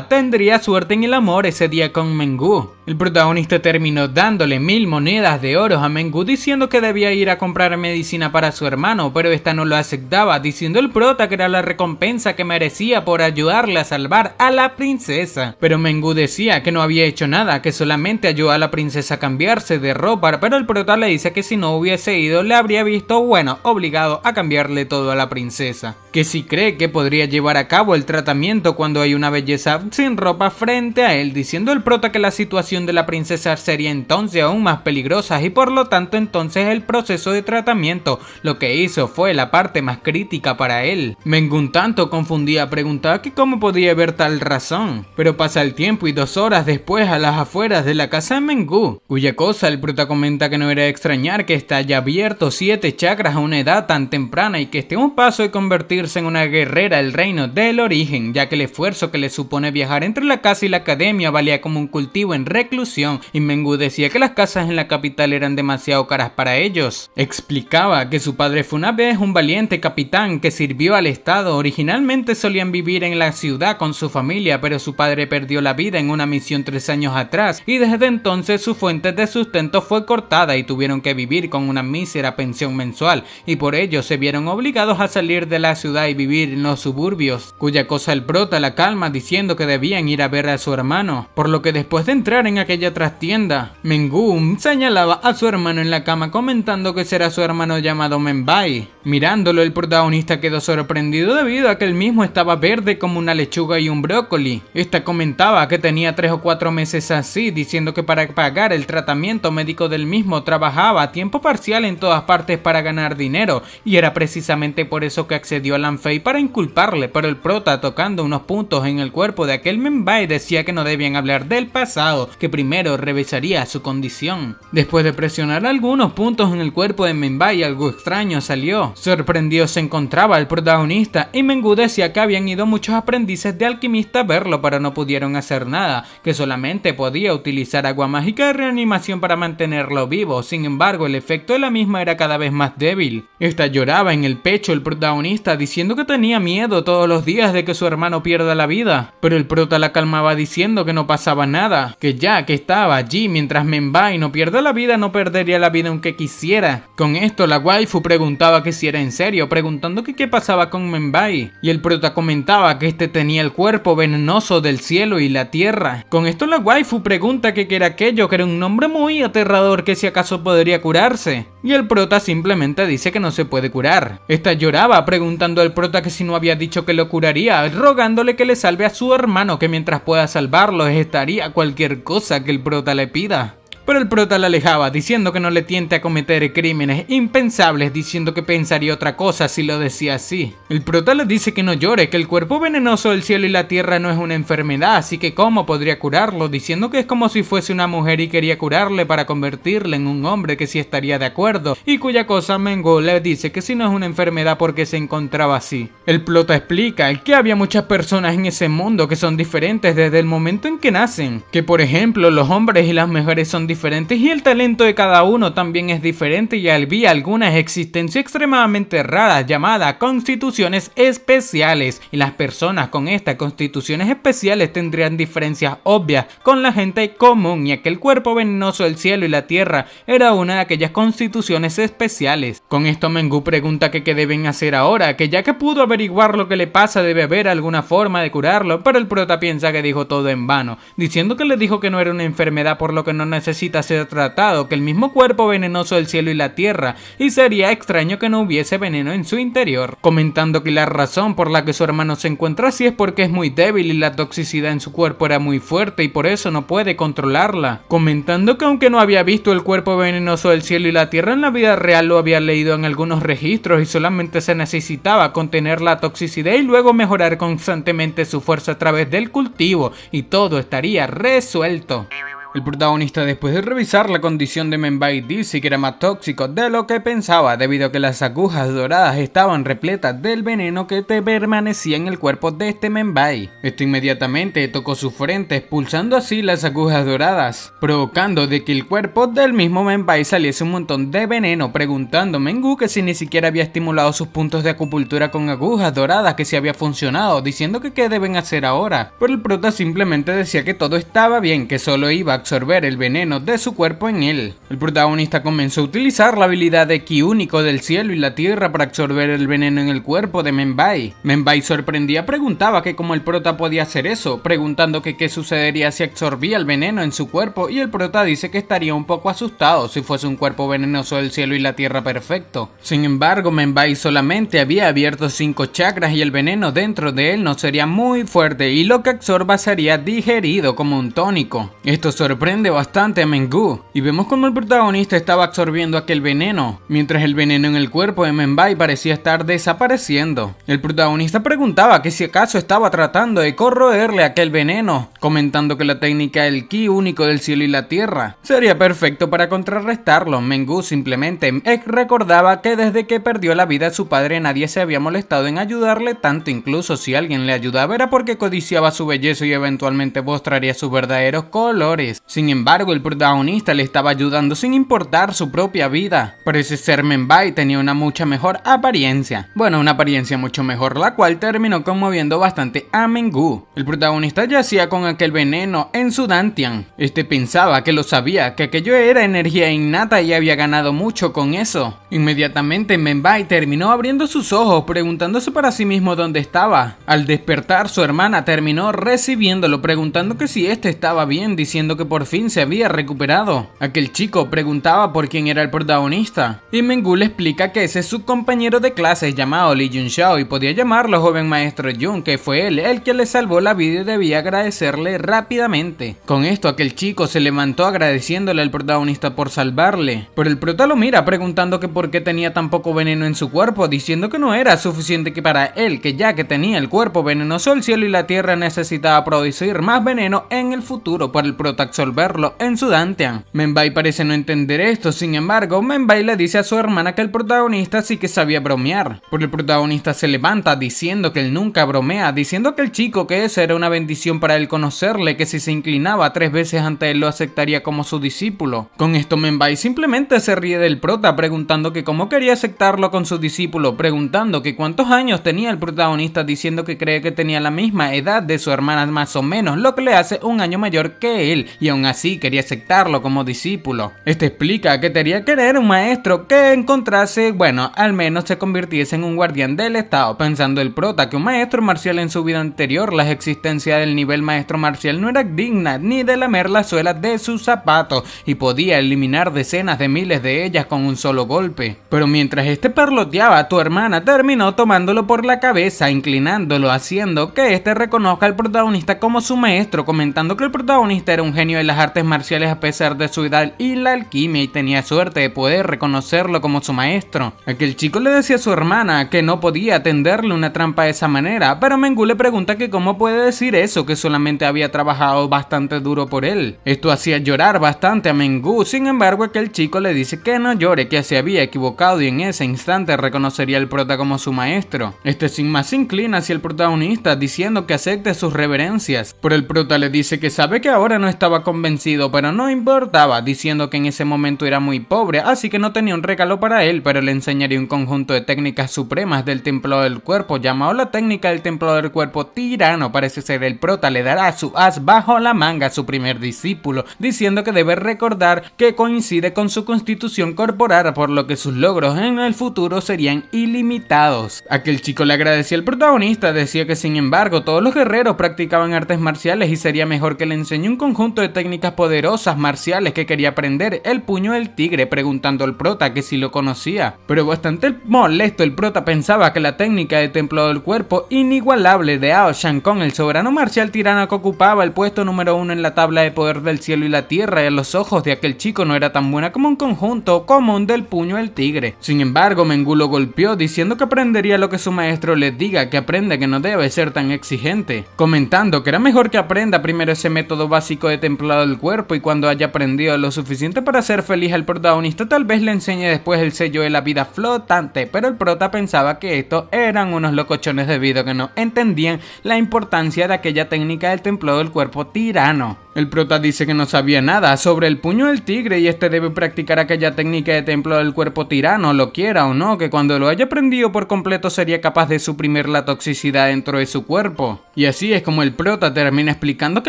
tendría suerte en el amor ese día con Mengu. El protagonista terminó dándole 1000 monedas de oro a Mengu, diciendo que debía ir a comprar medicina para su hermano, pero esta no lo aceptaba, diciendo el prota que era la recompensa que merecía por ayudarle a salvar a la princesa. Pero Mengu decía que no había hecho nada, que solamente ayudó a la princesa a cambiarse de ropa, pero el prota le dice que si no hubiese ido le habría visto, obligado a cambiarle todo a la princesa. Que si cree que podría llevar a cabo el tratamiento cuando hay una belleza sin ropa frente a él, diciendo el prota que la situación situación de la princesa sería entonces aún más peligrosa y por lo tanto entonces el proceso de tratamiento lo que hizo fue la parte más crítica para él. Mengu un tanto confundida preguntaba que cómo podía haber tal razón, pero pasa el tiempo y 2 horas después a las afueras de la casa de Mengu, cuya cosa el prota comenta que no era de extrañar que este haya abierto 7 chakras a una edad tan temprana y que esté a un paso de convertirse en una guerrera del reino del origen, ya que el esfuerzo que le supone viajar entre la casa y la academia valía como un cultivo en reclusión, y Mengu decía que las casas en la capital eran demasiado caras para ellos. Explicaba que su padre fue una vez un valiente capitán que sirvió al estado. Originalmente solían vivir en la ciudad con su familia, pero su padre perdió la vida en una misión 3 años atrás y desde entonces su fuente de sustento fue cortada y tuvieron que vivir con una mísera pensión mensual, y por ello se vieron obligados a salir de la ciudad y vivir en los suburbios, cuya cosa el prota la calma diciendo que debían ir a ver a su hermano, por lo que después de entrar en aquella trastienda, Mengu señalaba a su hermano en la cama comentando que será su hermano llamado Menbai. Mirándolo, el protagonista quedó sorprendido debido a que el mismo estaba verde como una lechuga y un brócoli. Esta comentaba que tenía 3 o 4 meses así, diciendo que para pagar el tratamiento médico del mismo trabajaba a tiempo parcial en todas partes para ganar dinero, y era precisamente por eso que accedió a Lanfei para inculparle, pero el prota, tocando unos puntos en el cuerpo de aquel Menbai, decía que no debían hablar del pasado, que primero revisaría su condición. Después de presionar algunos puntos en el cuerpo de Menbai, algo extraño salió. Sorprendido se encontraba el protagonista, y Mengu decía que habían ido muchos aprendices de alquimista a verlo, pero no pudieron hacer nada, que solamente podía utilizar agua mágica de reanimación para mantenerlo vivo. Sin embargo, el efecto de la misma era cada vez más débil. Esta lloraba en el pecho el protagonista diciendo que tenía miedo todos los días de que su hermano pierda la vida, pero el prota la calmaba diciendo que no pasaba nada, que ya que estaba allí mientras Menbai no pierda la vida, no perdería la vida aunque quisiera. Con esto la waifu preguntaba que si era en serio, preguntando que qué pasaba con Menbai, y el prota comentaba que este tenía el cuerpo venenoso del cielo y la tierra. Con esto la waifu pregunta que qué era aquello, que era un nombre muy aterrador, que si acaso podría curarse, y el prota simplemente dice que no se puede curar. Esta lloraba preguntando al prota que si no había dicho que lo curaría, rogándole que le salve a su hermano, que mientras pueda salvarlo estaría cualquier cosa que el prota le pida. Pero el prota la alejaba, diciendo que no le tiente a cometer crímenes impensables, diciendo que pensaría otra cosa si lo decía así. El prota le dice que no llore, que el cuerpo venenoso del cielo y la tierra no es una enfermedad, así que cómo podría curarlo, diciendo que es como si fuese una mujer y quería curarle para convertirle en un hombre, que sí estaría de acuerdo, y cuya cosa Mengu le dice que si no es una enfermedad porque se encontraba así. El prota explica que había muchas personas en ese mundo que son diferentes desde el momento en que nacen, que por ejemplo los hombres y las mujeres son diferentes y el talento de cada uno también es diferente, y había algunas existencias extremadamente raras llamadas constituciones especiales, y las personas con estas constituciones especiales tendrían diferencias obvias con la gente común, ya que el cuerpo venenoso del cielo y la tierra era una de aquellas constituciones especiales. Con esto Mengu pregunta que qué deben hacer ahora, que ya que pudo averiguar lo que le pasa debe haber alguna forma de curarlo, pero el prota piensa que dijo todo en vano, diciendo que le dijo que no era una enfermedad por lo que no necesita ser tratado, que el mismo cuerpo venenoso del cielo y la tierra, y sería extraño que no hubiese veneno en su interior, comentando que la razón por la que su hermano se encuentra así es porque es muy débil y la toxicidad en su cuerpo era muy fuerte y por eso no puede controlarla, comentando que aunque no había visto el cuerpo venenoso del cielo y la tierra en la vida real, lo había leído en algunos registros y solamente se necesitaba contener la toxicidad y luego mejorar constantemente su fuerza a través del cultivo y todo estaría resuelto. El protagonista, después de revisar la condición de Menbai, dice que era más tóxico de lo que pensaba, debido a que las agujas doradas estaban repletas del veneno que permanecía en el cuerpo de este Menbai. Esto inmediatamente tocó su frente, expulsando así las agujas doradas, provocando de que el cuerpo del mismo Menbai saliese un montón de veneno, preguntando Mengu que si ni siquiera había estimulado sus puntos de acupuntura con agujas doradas, que si había funcionado, diciendo que qué deben hacer ahora. Pero el prota simplemente decía que todo estaba bien, que solo iba a absorber el veneno de su cuerpo en él. El protagonista comenzó a utilizar la habilidad de Ki único del cielo y la tierra para absorber el veneno en el cuerpo de Menbai. Menbai, sorprendida, preguntaba que cómo el prota podía hacer eso, preguntando que qué sucedería si absorbía el veneno en su cuerpo, y el prota dice que estaría un poco asustado si fuese un cuerpo venenoso del cielo y la tierra perfecto. Sin embargo, Menbai solamente había abierto 5 chakras y el veneno dentro de él no sería muy fuerte y lo que absorba sería digerido como un tónico. Esto sorprende bastante a Mengu y vemos como el protagonista estaba absorbiendo aquel veneno, mientras el veneno en el cuerpo de Menbai parecía estar desapareciendo. El protagonista preguntaba que si acaso estaba tratando de corroerle aquel veneno, comentando que la técnica del ki único del cielo y la tierra sería perfecto para contrarrestarlo. Mengu simplemente recordaba que desde que perdió la vida su padre nadie se había molestado en ayudarle tanto, incluso si alguien le ayudaba era porque codiciaba su belleza y eventualmente mostraría sus verdaderos colores. Sin embargo, el protagonista le estaba ayudando sin importar su propia vida. Parece ser Menbai tenía una mucha mejor apariencia. Bueno, una apariencia mucho mejor, la cual terminó conmoviendo bastante a Mengu. El protagonista yacía con aquel veneno en su dantian. Pensaba que lo sabía, que aquello era energía innata y había ganado mucho con eso. Inmediatamente Menbai terminó abriendo sus ojos, preguntándose para sí mismo dónde estaba. Al despertar, su hermana terminó recibiéndolo, preguntando que si estaba bien, diciendo que por fin se había recuperado. Aquel chico preguntaba por quién era el protagonista, y Mengu le explica que ese es su compañero de clases llamado Lee Jun-xiao y podía llamarlo joven maestro Jun, que fue él el que le salvó la vida y debía agradecerle rápidamente. Con esto aquel chico se levantó agradeciéndole al protagonista por salvarle, pero el prota lo mira preguntando que por qué tenía tan poco veneno en su cuerpo, diciendo que no era suficiente que para él, que ya que tenía el cuerpo venenoso, el cielo y la tierra necesitaba producir más veneno en el futuro para el prota absorberlo en su dantian. Menbai parece no entender esto, sin embargo, Menbai le dice a su hermana que el protagonista sí que sabía bromear, pero el protagonista se levanta diciendo que él nunca bromea, diciendo que el chico que esa era una bendición para él conocerle, que si se inclinaba 3 veces ante él lo aceptaría como su discípulo. Con esto Menbai simplemente se ríe del prota, preguntando que cómo quería aceptarlo con su discípulo, preguntando que cuántos años tenía el protagonista, diciendo que cree que tenía la misma edad de su hermana más o menos, lo que le hace un año mayor que él, y aún así quería aceptarlo como discípulo. Explica que quería querer un maestro que encontrase, bueno, al menos se convirtiese en un guardián del estado, pensando el prota que un maestro marcial en su vida anterior, la existencia del nivel maestro marcial no era digna ni de lamer las suelas de sus zapatos y podía eliminar decenas de miles de ellas con un solo golpe. Pero mientras parloteaba, tu hermana terminó tomándolo por la cabeza, inclinándolo, haciendo que reconozca al protagonista como su maestro, comentando que el protagonista era un genio de las artes marciales a pesar de su edad y la alquimia, y tenía suerte de poder reconocerlo como su maestro. Aquel chico le decía a su hermana que no podía tenderle una trampa de esa manera, pero Mengu le pregunta que cómo puede decir eso, que solamente había trabajado bastante duro por él. Esto hacía llorar bastante a Mengu, sin embargo aquel chico le dice que no llore, que se había equivocado y en ese instante reconocería al prota como su maestro. Sin más se inclina hacia el protagonista diciendo que acepte sus reverencias, pero el prota le dice que sabe que ahora no estaba convencido, pero no importaba, diciendo que en ese momento era muy pobre, así que no tenía un regalo para él, pero le enseñaría un conjunto de técnicas supremas del templo del cuerpo, llamado la técnica del templo del cuerpo tirano. Parece ser el prota le dará su as bajo la manga a su primer discípulo, diciendo que debe recordar que coincide con su constitución corporal, por lo que sus logros en el futuro serían ilimitados. Aquel chico le agradecía al protagonista, decía que sin embargo todos los guerreros practicaban artes marciales y sería mejor que le enseñe un conjunto de técnicas poderosas marciales que quería aprender, el puño del tigre, preguntando al prota que si lo conocía. Pero bastante molesto, el prota pensaba que la técnica de templo del cuerpo inigualable de Ao Shangon, el soberano marcial tirano que ocupaba el puesto número 1 en la tabla de poder del cielo y la tierra, y a los ojos de aquel chico no era tan buena como un conjunto común del puño del tigre. Sin embargo, Mengu lo golpeó diciendo que aprendería lo que su maestro le diga, que aprende que no debe ser tan exigente, comentando que era mejor que aprenda primero ese método básico de templado del cuerpo y cuando haya aprendido lo suficiente para ser feliz al protagonista tal vez le enseñe después el sello de la vida flotante. Pero el prota pensaba que estos eran unos locochones debido a que no entendían la importancia de aquella técnica del templado del cuerpo tirano. El prota dice que no sabía nada sobre el puño del tigre y debe practicar aquella técnica de templo del cuerpo tirano, lo quiera o no, que cuando lo haya aprendido por completo sería capaz de suprimir la toxicidad dentro de su cuerpo. Y así es como el prota termina explicando que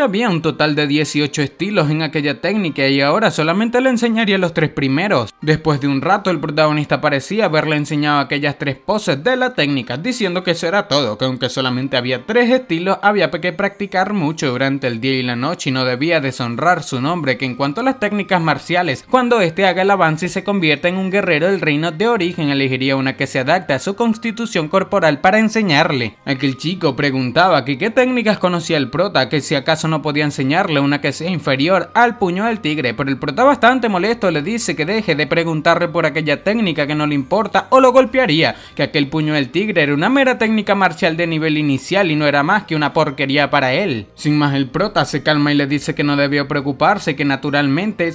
había un total de 18 estilos en aquella técnica y ahora solamente le enseñaría los 3 primeros. Después de un rato el protagonista parecía haberle enseñado aquellas 3 poses de la técnica, diciendo que eso era todo, que aunque solamente había 3 estilos había que practicar mucho durante el día y la noche y no debía debía deshonrar su nombre, que en cuanto a las técnicas marciales, cuando este haga el avance y se convierta en un guerrero del reino de origen, elegiría una que se adapte a su constitución corporal para enseñarle. Aquel chico preguntaba que qué técnicas conocía el prota, que si acaso no podía enseñarle una que sea inferior al puño del tigre, pero el prota, bastante molesto, le dice que deje de preguntarle por aquella técnica, que no le importa o lo golpearía, que aquel puño del tigre era una mera técnica marcial de nivel inicial y no era más que una porquería para él. Sin más, el prota se calma y le dice que no debió preocuparse, que naturalmente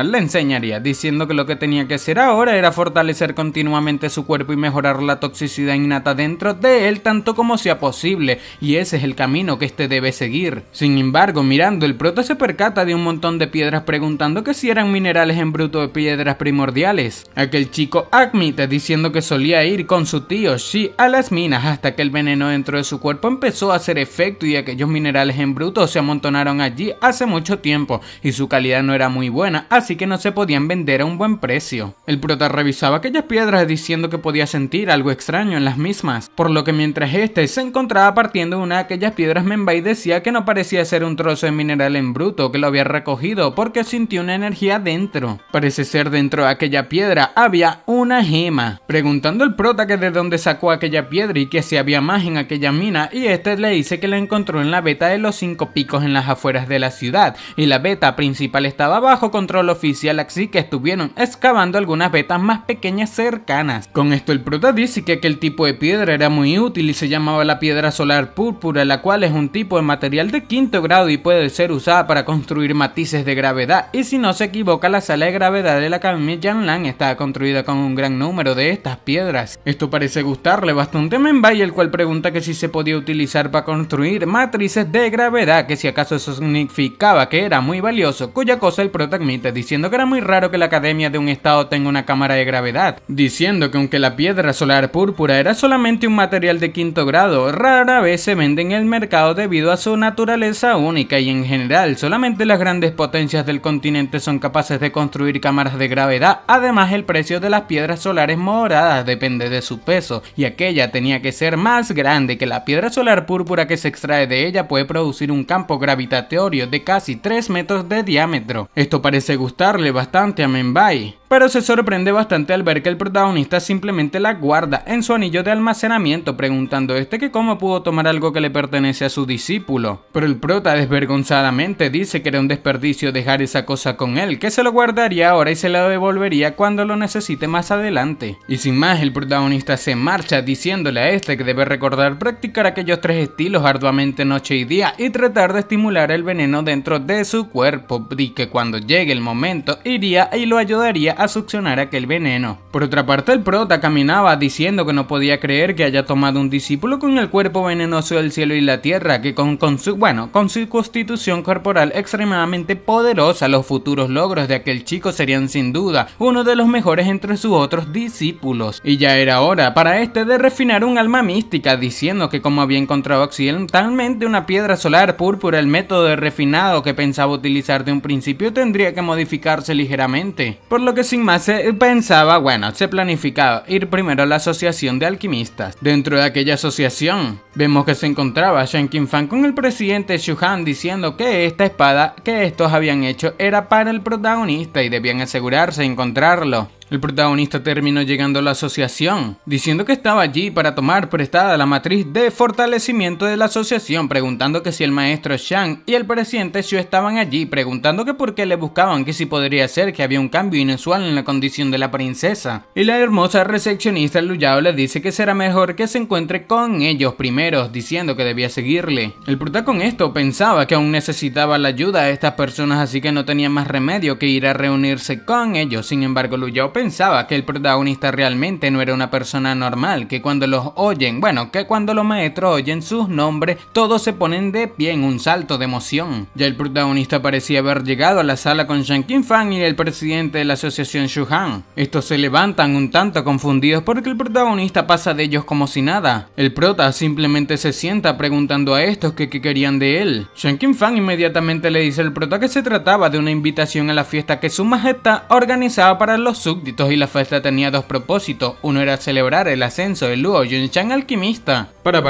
le enseñaría, diciendo que lo que tenía que hacer ahora era fortalecer continuamente su cuerpo y mejorar la toxicidad innata dentro de él tanto como sea posible, y ese es el camino que este debe seguir. Sin embargo, mirando, el prota se percata de un montón de piedras, preguntando que si eran minerales en bruto de piedras primordiales. Aquel chico admite, diciendo que solía ir con su tío Shi a las minas hasta que el veneno dentro de su cuerpo empezó a hacer efecto y aquellos minerales en bruto se amontonaron allí hace mucho tiempo y su calidad no era muy buena, así que no se podían vender a un buen precio. El prota revisaba aquellas piedras, diciendo que podía sentir algo extraño en las mismas, por lo que mientras este se encontraba partiendo una de aquellas piedras, Menbai decía que no parecía ser un trozo de mineral en bruto, que lo había recogido porque sintió una energía dentro. Parece ser dentro de aquella piedra había una gema, preguntando el prota que de dónde sacó aquella piedra y que si había más en aquella mina, y este le dice que la encontró en la veta de los 5 picos en las afueras de la ciudad, y la veta principal estaba bajo control oficial, así que estuvieron excavando algunas vetas más pequeñas cercanas. Con esto el prota dice que aquel tipo de piedra era muy útil y se llamaba la piedra solar púrpura, la cual es un tipo de material de 5º grado y puede ser usada para construir matices de gravedad, y si no se equivoca, la sala de gravedad de la Academia Yanlan estaba construida con un gran número de estas piedras. Esto parece gustarle bastante a Menbai, el cual pregunta que si se podía utilizar para construir matrices de gravedad, que si acaso eso significaba que era muy valioso, cuya cosa el prota admite, diciendo que era muy raro que la academia de un estado tenga una cámara de gravedad, diciendo que aunque la piedra solar púrpura era solamente un material de 5º grado, rara vez se vende en el mercado debido a su naturaleza única, y en general solamente las grandes potencias del continente son capaces de construir cámaras de gravedad. Además, el precio de las piedras solares moradas depende de su peso, y aquella tenía que ser más grande, que la piedra solar púrpura que se extrae de ella puede producir un campo gravitatorio de casi 3 metros de diámetro. Esto parece gustarle bastante a Menbai, pero se sorprende bastante al ver que el protagonista simplemente la guarda en su anillo de almacenamiento, preguntando que cómo pudo tomar algo que le pertenece a su discípulo. Pero el prota desvergonzadamente dice que era un desperdicio dejar esa cosa con él, que se lo guardaría ahora y se lo devolvería cuando lo necesite más adelante. Y sin más, el protagonista se marcha, diciéndole a que debe recordar practicar aquellos 3 estilos arduamente noche y día y tratar de estimular el veneno dentro de su cuerpo, y que cuando llegue el momento iría y lo ayudaría a succionar aquel veneno. Por otra parte, el prota caminaba diciendo que no podía creer que haya tomado un discípulo con el cuerpo venenoso del cielo y la tierra, que con su constitución corporal extremadamente poderosa, los futuros logros de aquel chico serían sin duda uno de los mejores entre sus otros discípulos. Y ya era hora para de refinar un alma mística, diciendo que como había encontrado accidentalmente una piedra solar púrpura, el método de refinado que pensaba utilizar de un principio tendría que modificarse ligeramente, por lo que sin más se planificaba ir primero a la asociación de alquimistas. Dentro de aquella asociación vemos que se encontraba Shan Qinfang con el presidente Xu Han, diciendo que esta espada que estos habían hecho era para el protagonista y debían asegurarse de encontrarlo. El protagonista terminó llegando a la asociación, diciendo que estaba allí para tomar prestada la matriz de fortalecimiento de la asociación, preguntando que si el maestro Shang y el presidente Xu estaban allí, preguntando que por qué le buscaban, que si podría ser que había un cambio inusual en la condición de la princesa. Y la hermosa recepcionista Lu Yao le dice que será mejor que se encuentre con ellos primeros, diciendo que debía seguirle. El prota con esto pensaba que aún necesitaba la ayuda de estas personas, así que no tenía más remedio que ir a reunirse con ellos. Sin embargo, Lu Yao pensaba que el protagonista realmente no era una persona normal, que cuando los maestros oyen sus nombres, todos se ponen de pie en un salto de emoción. Ya el protagonista parecía haber llegado a la sala con Shan Qinfang y el presidente de la asociación Xu Han. Estos se levantan un tanto confundidos porque el protagonista pasa de ellos como si nada. El prota simplemente se sienta preguntando a estos qué querían de él. Shan Qinfang inmediatamente le dice al prota que se trataba de una invitación a la fiesta que su majestad organizaba para los súbditos, súbditos y la fiesta tenía dos propósitos. Uno era celebrar el ascenso de Luo Yunshan alquimista. Para.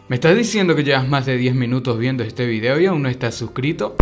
¿Me estás diciendo que llevas más de 10 minutos viendo este video y aún no estás suscrito?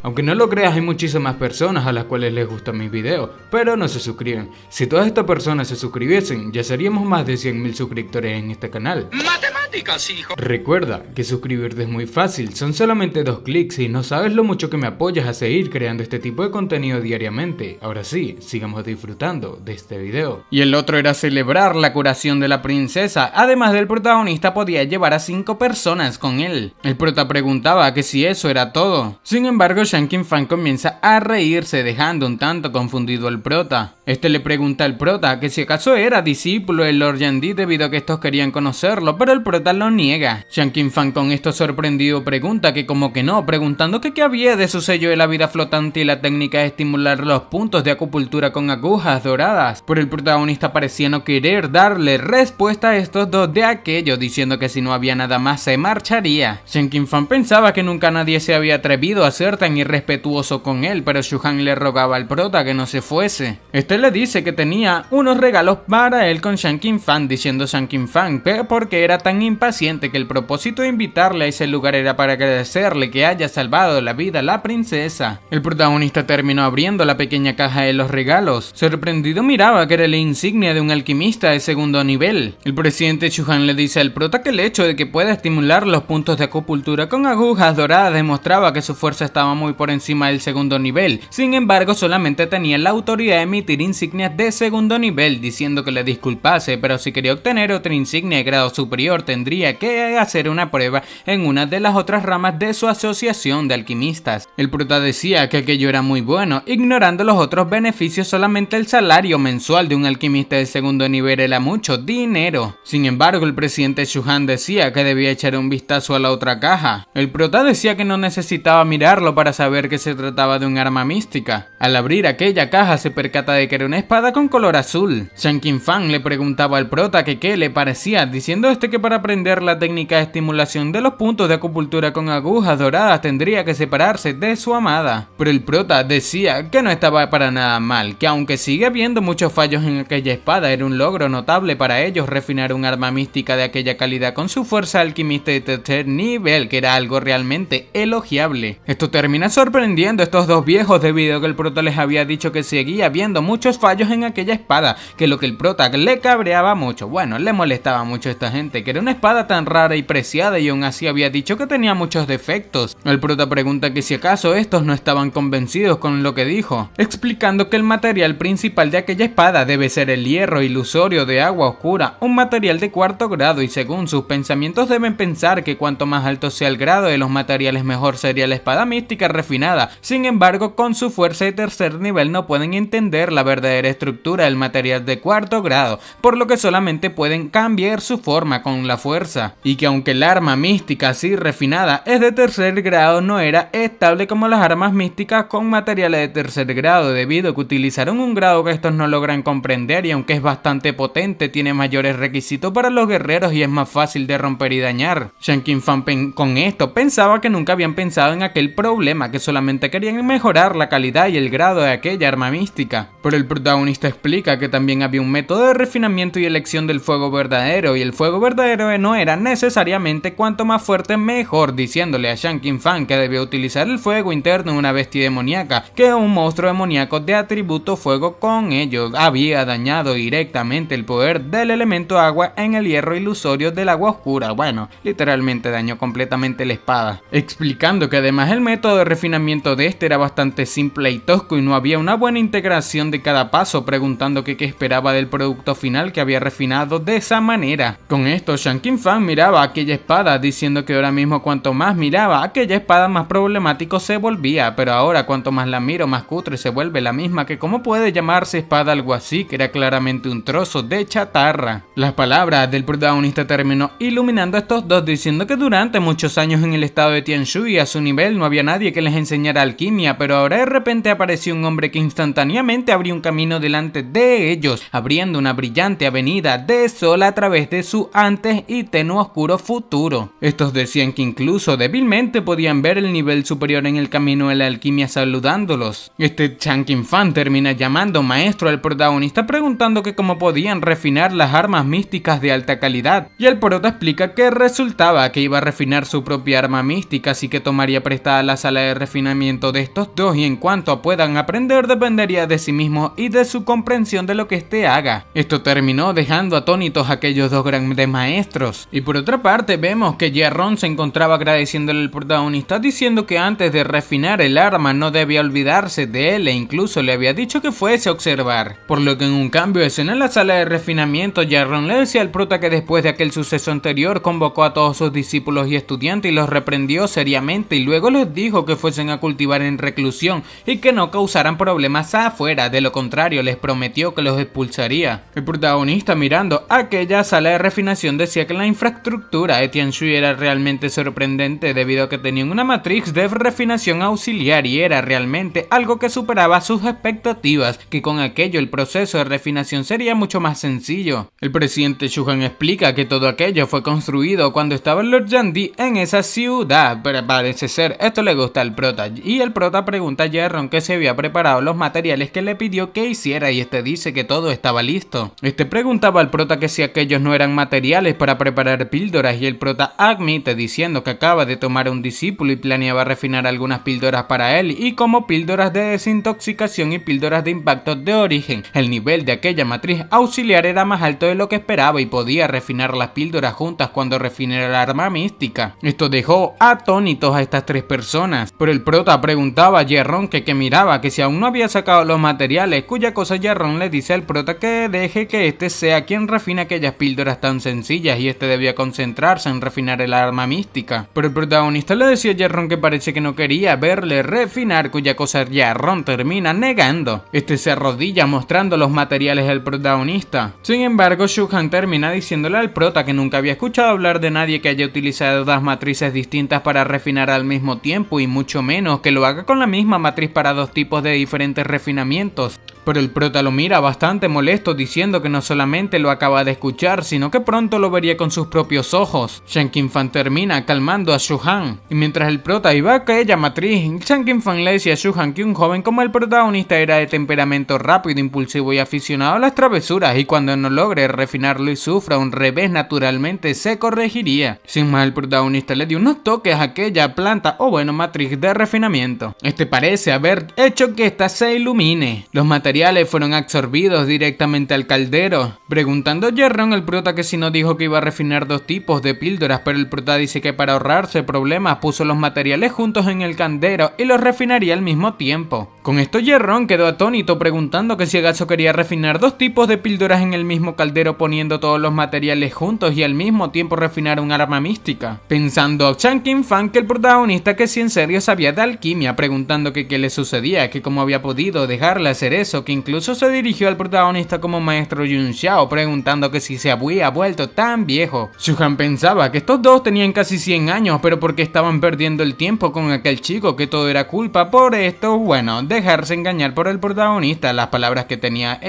Aunque no lo creas, hay muchísimas personas a las cuales les gustan mis videos, pero no se suscriben. Si todas estas personas se suscribiesen, ya seríamos más de 100.000 suscriptores en este canal. ¡Matemáticas, hijo! Recuerda que suscribirte es muy fácil, son solamente 2 clics y no sabes lo mucho que me apoyas a seguir creando este tipo de contenido diariamente. Ahora sí, sigamos disfrutando de este video. Y el otro era celebrar la curación de la princesa. Además del protagonista podía llevar a 5 personas con él. El prota preguntaba que si eso era todo. Sin embargo, Shan Qinfang comienza a reírse, dejando un tanto confundido al prota. Este le pregunta al prota que si acaso era discípulo del Lord Yandi debido a que estos querían conocerlo, pero el prota lo niega. Shan Qinfang con esto sorprendido pregunta que como que no, preguntando que qué había de su sello de la vida flotante y la técnica de estimular los puntos de acupuntura con agujas doradas. Pero el protagonista parecía no querer darle respuesta a estos dos de aquello, diciendo que si no había nada más se marcharía. Shan Qinfang pensaba que nunca nadie se había atrevido a ser tan irrespetuoso con él, pero Shu Han le rogaba al prota que no se fuese. Este le dice que tenía unos regalos para él con Shan Qinfang, diciendo Shan Qinfang porque era tan impaciente que el propósito de invitarle a ese lugar era para agradecerle que haya salvado la vida a la princesa. El protagonista terminó abriendo la pequeña caja de los regalos. Sorprendido miraba que era la insignia de un alquimista de segundo nivel. El presidente Shu Han le dice al prota que el hecho de que pueda estimular los puntos de acupuntura con agujas doradas demostraba que su fuerza estaba muy por encima del segundo nivel. Sin embargo, solamente tenía la autoridad de emitir insignias de segundo nivel, diciendo que le disculpase, pero si quería obtener otra insignia de grado superior tendría que hacer una prueba en una de las otras ramas de su asociación de alquimistas. El prota decía que aquello era muy bueno, ignorando los otros beneficios. Solamente el salario mensual de un alquimista de segundo nivel era mucho dinero. Sin embargo, el presidente Shu Han decía que debía echar un vistazo a la otra caja. El prota decía que no necesitaba mirarlo para saber que se trataba de un arma mística. Al abrir aquella caja se percata de que era una espada con color azul. Shan Qinfang le preguntaba al prota que qué le parecía, diciendo que para aprender la técnica de estimulación de los puntos de acupuntura con agujas doradas tendría que separarse de su amada. Pero el prota decía que no estaba para nada mal, que aunque sigue habiendo muchos fallos en aquella espada, era un logro notable para ellos refinar un arma mística de aquella calidad con su fuerza alquimista de tercer nivel, que era algo realmente elogiable. Esto termina sorprendiendo a estos dos viejos debido a que el prota les había dicho que seguía habiendo muchos fallos en aquella espada, que lo que el prota le cabreaba mucho, bueno, le molestaba mucho a esta gente, que era una espada tan rara y preciada y aún así había dicho que tenía muchos defectos. El prota pregunta que si acaso estos no estaban convencidos con lo que dijo, explicando que el material principal de aquella espada debe ser el hierro ilusorio de agua oscura, un material de cuarto grado, y según sus pensamientos deben pensar que cuanto más alto sea el grado de los materiales mejor sería la espada mística refinada. Sin embargo, con su fuerza de tercer nivel no pueden entender la verdadera estructura del material de cuarto grado, por lo que solamente pueden cambiar su forma con la fuerza, y que aunque el arma mística así refinada es de tercer grado, no era estable como las armas místicas con materiales de tercer grado, debido a que utilizaron un grado que estos no logran comprender, y aunque es bastante potente tiene mayores requisitos para los guerreros y es más fácil de romper y dañar. Shan Qinfang con esto pensaba que nunca habían pensado en aquel problema, que solamente querían mejorar la calidad y el grado de aquella arma mística. Pero el protagonista explica que también había un método de refinamiento y elección del fuego verdadero, y el fuego verdadero no era necesariamente cuanto más fuerte mejor, diciéndole a Shan Qinfang que debía utilizar el fuego interno de una bestia demoníaca, que un monstruo demoníaco de atributo fuego con ello había dañado directamente el poder del elemento agua en el hierro ilusorio del agua oscura. Bueno, literalmente dañó completamente la espada, explicando que además el método de refinamiento de este era bastante simple y tosco y no había una buena integración de cada paso, preguntando que qué esperaba del producto final que había refinado de esa manera. Con esto Shan Qinfang miraba aquella espada, diciendo que ahora mismo cuanto más miraba aquella espada más problemático se volvía, pero ahora cuanto más la miro más cutre se vuelve la misma, que cómo puede llamarse espada algo así, que era claramente un trozo de chatarra. Las palabras del protagonista terminó iluminando a estos dos, diciendo que durante muchos años en el estado de Tianshu y a su nivel no había nadie que les enseñara alquimia, pero ahora de repente apareció un hombre que instantáneamente abrió un camino delante de ellos, abriendo una brillante avenida de sol a través de su antes y tenue oscuro futuro. Estos decían que incluso débilmente podían ver el nivel superior en el camino de la alquimia saludándolos. Chang Kin-fan termina llamando maestro al protagonista preguntando que cómo podían refinar las armas místicas de alta calidad, y el prota explica que resultaba que iba a refinar su propia arma mística, así que tomaría prestada la sala de refinamiento de estos dos y en cuanto puedan aprender dependería de sí mismos y de su comprensión de lo que éste haga. Esto terminó dejando atónitos a aquellos dos grandes maestros. Y por otra parte vemos que Ye-Ron se encontraba agradeciéndole al protagonista diciendo que antes de refinar el arma no debía olvidarse de él e incluso le había dicho que fuese a observar. Por lo que en un cambio de escena en la sala de refinamiento, Ye-Ron le decía al prota que después de aquel suceso anterior convocó a todos sus discípulos y estudiantes y los reprendió seriamente y luego les dijo que fuesen a cultivar en reclusión y que no causaran problemas afuera, de lo contrario les prometió que los expulsaría. El protagonista mirando aquella sala de refinación decía que la infraestructura de Tianshui era realmente sorprendente debido a que tenían una matriz de refinación auxiliar y era realmente algo que superaba sus expectativas, que con aquello el proceso de refinación sería mucho más sencillo. El presidente Shuhan explica que todo aquello fue construido cuando estaba Lord Yandi en esa ciudad, pero parece ser esto le gusta al prota, y el prota pregunta a Ye-Ron que se había preparado los materiales que le pidió que hiciera y este dice que todo estaba listo. Preguntaba al prota que si aquellos no eran materiales para preparar píldoras y el prota admite diciendo que acaba de tomar a un discípulo y planeaba refinar algunas píldoras para él y como píldoras de desintoxicación y píldoras de impacto de origen. El nivel de aquella matriz auxiliar era más alto de lo que esperaba y podía refinar las píldoras juntas cuando refinara el arma mística. Esto dejó atónitos a estas tres personas, pero el prota preguntaba a Ye-Ron que miraba que si aún no había sacado los materiales, cuya cosa Ye-Ron le dice al prota que deje que este sea quien refine aquellas píldoras tan sencillas y este debía concentrarse en refinar el arma mística. Pero el protagonista le decía a Ye-Ron que parece que no quería verle refinar, cuya cosa Ye-Ron termina negando. Se arrodilla mostrando los materiales al protagonista. Sin embargo, Shuhan termina diciéndole al prota que nunca había escuchado hablar de nadie que haya utilizado dos matrices distintas para refinar al mismo tiempo y mucho menos que lo haga con la misma matriz para dos tipos de diferentes refinamientos. Pero el prota lo mira bastante molesto diciendo que no solamente lo acaba de escuchar, sino que pronto lo vería con sus propios ojos. Chang Kin-fan termina calmando a Shuhan, y mientras el prota iba a aquella matriz, Chang Kin-fan le decía a Shuhan que un joven como el protagonista era de temperamento rápido, impulsivo y aficionado a las travesuras, y cuando no logre refinarlo y sufra un revés naturalmente se corregiría. Sin más, el protagonista le dio unos toques a aquella planta o matriz de refinamiento. Parece haber hecho que ésta se ilumine. Los materiales fueron absorbidos directamente al caldero. Preguntando a Ye-Ron el prota que si no dijo que iba a refinar dos tipos de píldoras, pero el prota dice que para ahorrarse problemas puso los materiales juntos en el caldero y los refinaría al mismo tiempo. Con esto Ye-Ron quedó atónito preguntando que si acaso quería refinar dos tipos de píldoras en el mismo caldero poniendo todos los materiales juntos y al mismo tiempo refinar un arma mística. Pensando a Chang Kin-fan que el protagonista que si en serio sabía de alquimia, preguntando que qué le sucedía, que cómo había podido dejarle hacer eso, que incluso se dirigió al protagonista como maestro Yun Xiao preguntando que si se había vuelto tan viejo. Shuhan pensaba que estos dos tenían casi 100 años, pero porque estaban perdiendo el tiempo con aquel chico, que todo era culpa por esto, dejarse engañar por el protagonista, las palabras que tenía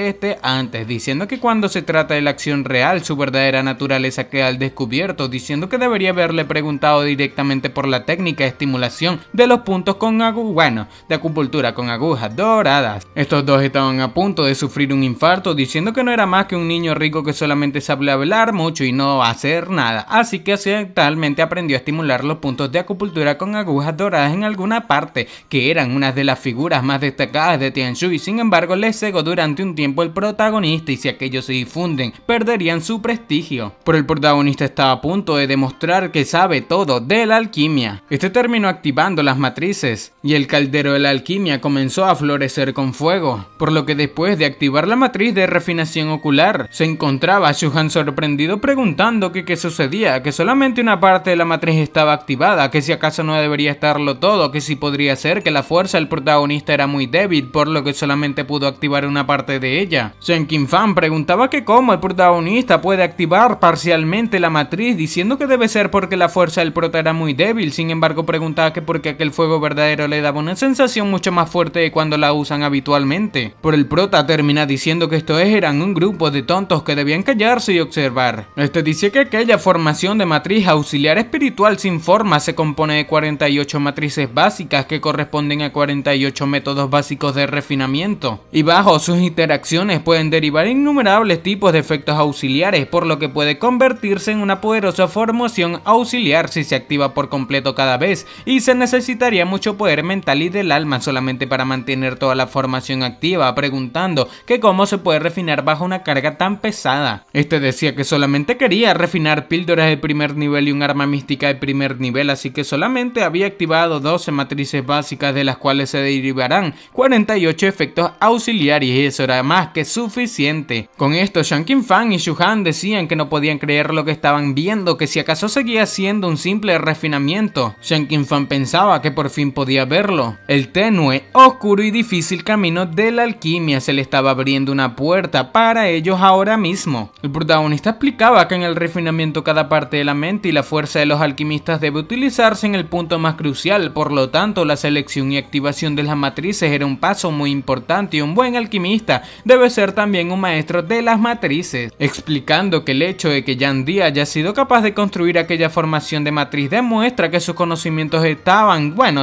antes, diciendo que cuando se trata de la acción real, su verdadera naturaleza queda al descubierto, diciendo que debería haberle preguntado directamente por la técnica de estimulación de los puntos con de acupuntura con agujas doradas. Estos dos estaban a punto de sufrir un infarto, diciendo que no era más que un niño rico que solamente sabe hablar mucho y no hacer nada, así que accidentalmente aprendió a estimular los puntos de acupuntura con agujas doradas en alguna parte, que eran unas de las figuras más destacadas de Tianshui. Sin embargo, les cegó durante un tiempo el protagonista y si aquellos se difunden, perderían su prestigio. Pero el protagonista estaba a punto de demostrar que sabe todo de la alquimia. Terminó activando las matrices y el caldero de la alquimia comenzó a florecer con fuego, por lo que después de activar la matriz de refinación ocular, se encontraba Shuhan sorprendido preguntando que qué sucedía, que solamente una parte de la matriz estaba activada, que si acaso no debería estarlo todo, que si podría ser que la fuerza del protagonista era muy débil, por lo que solamente pudo activar una parte de ella. Shen Qinfang preguntaba que cómo el protagonista puede activar parcialmente la matriz, diciendo que debe ser porque la fuerza del prota era muy débil. Sin embargo, preguntaba que porque aquel fuego verdadero le daba una sensación mucho más fuerte de cuando la usan habitualmente. Por el prota termina diciendo que estos eran un grupo de tontos que debían callarse y observar. Este dice que aquella formación de matriz auxiliar espiritual sin forma se compone de 48 matrices básicas que corresponden a 48 métodos básicos de refinamiento, y bajo sus interacciones pueden derivar innumerables tipos de efectos auxiliares, por lo que puede convertirse en una poderosa formación auxiliar si se activa por completo cada vez, y se necesitaría mucho poder mental y del alma solamente para mantener toda la formación activa, preguntando que cómo se puede refinar bajo una carga tan pesada. Este decía que solamente quería refinar píldoras de primer nivel y un arma mística de primer nivel, así que solamente había activado 12 matrices básicas, de las cuales se derivarán 48 efectos auxiliares, y eso era más que suficiente. Con esto, Shen Qinfang y Shuhan decían que no podían creer lo que estaban viendo, que si acaso seguía siendo un simple refinamiento. Shen Qinfang pensaba que por fin podía verlo. El tenue, oscuro y difícil camino de la alquimia se le estaba abriendo una puerta para ellos ahora mismo. El protagonista explicaba que en el refinamiento cada parte de la mente y la fuerza de los alquimistas debe utilizarse en el punto más crucial, por lo tanto la selección y activación de las matrices era un paso muy importante, y un buen alquimista debe ser también un maestro de las matrices, explicando que el hecho de que Yan Di haya sido capaz de construir aquella formación de matriz demuestra que sus conocimientos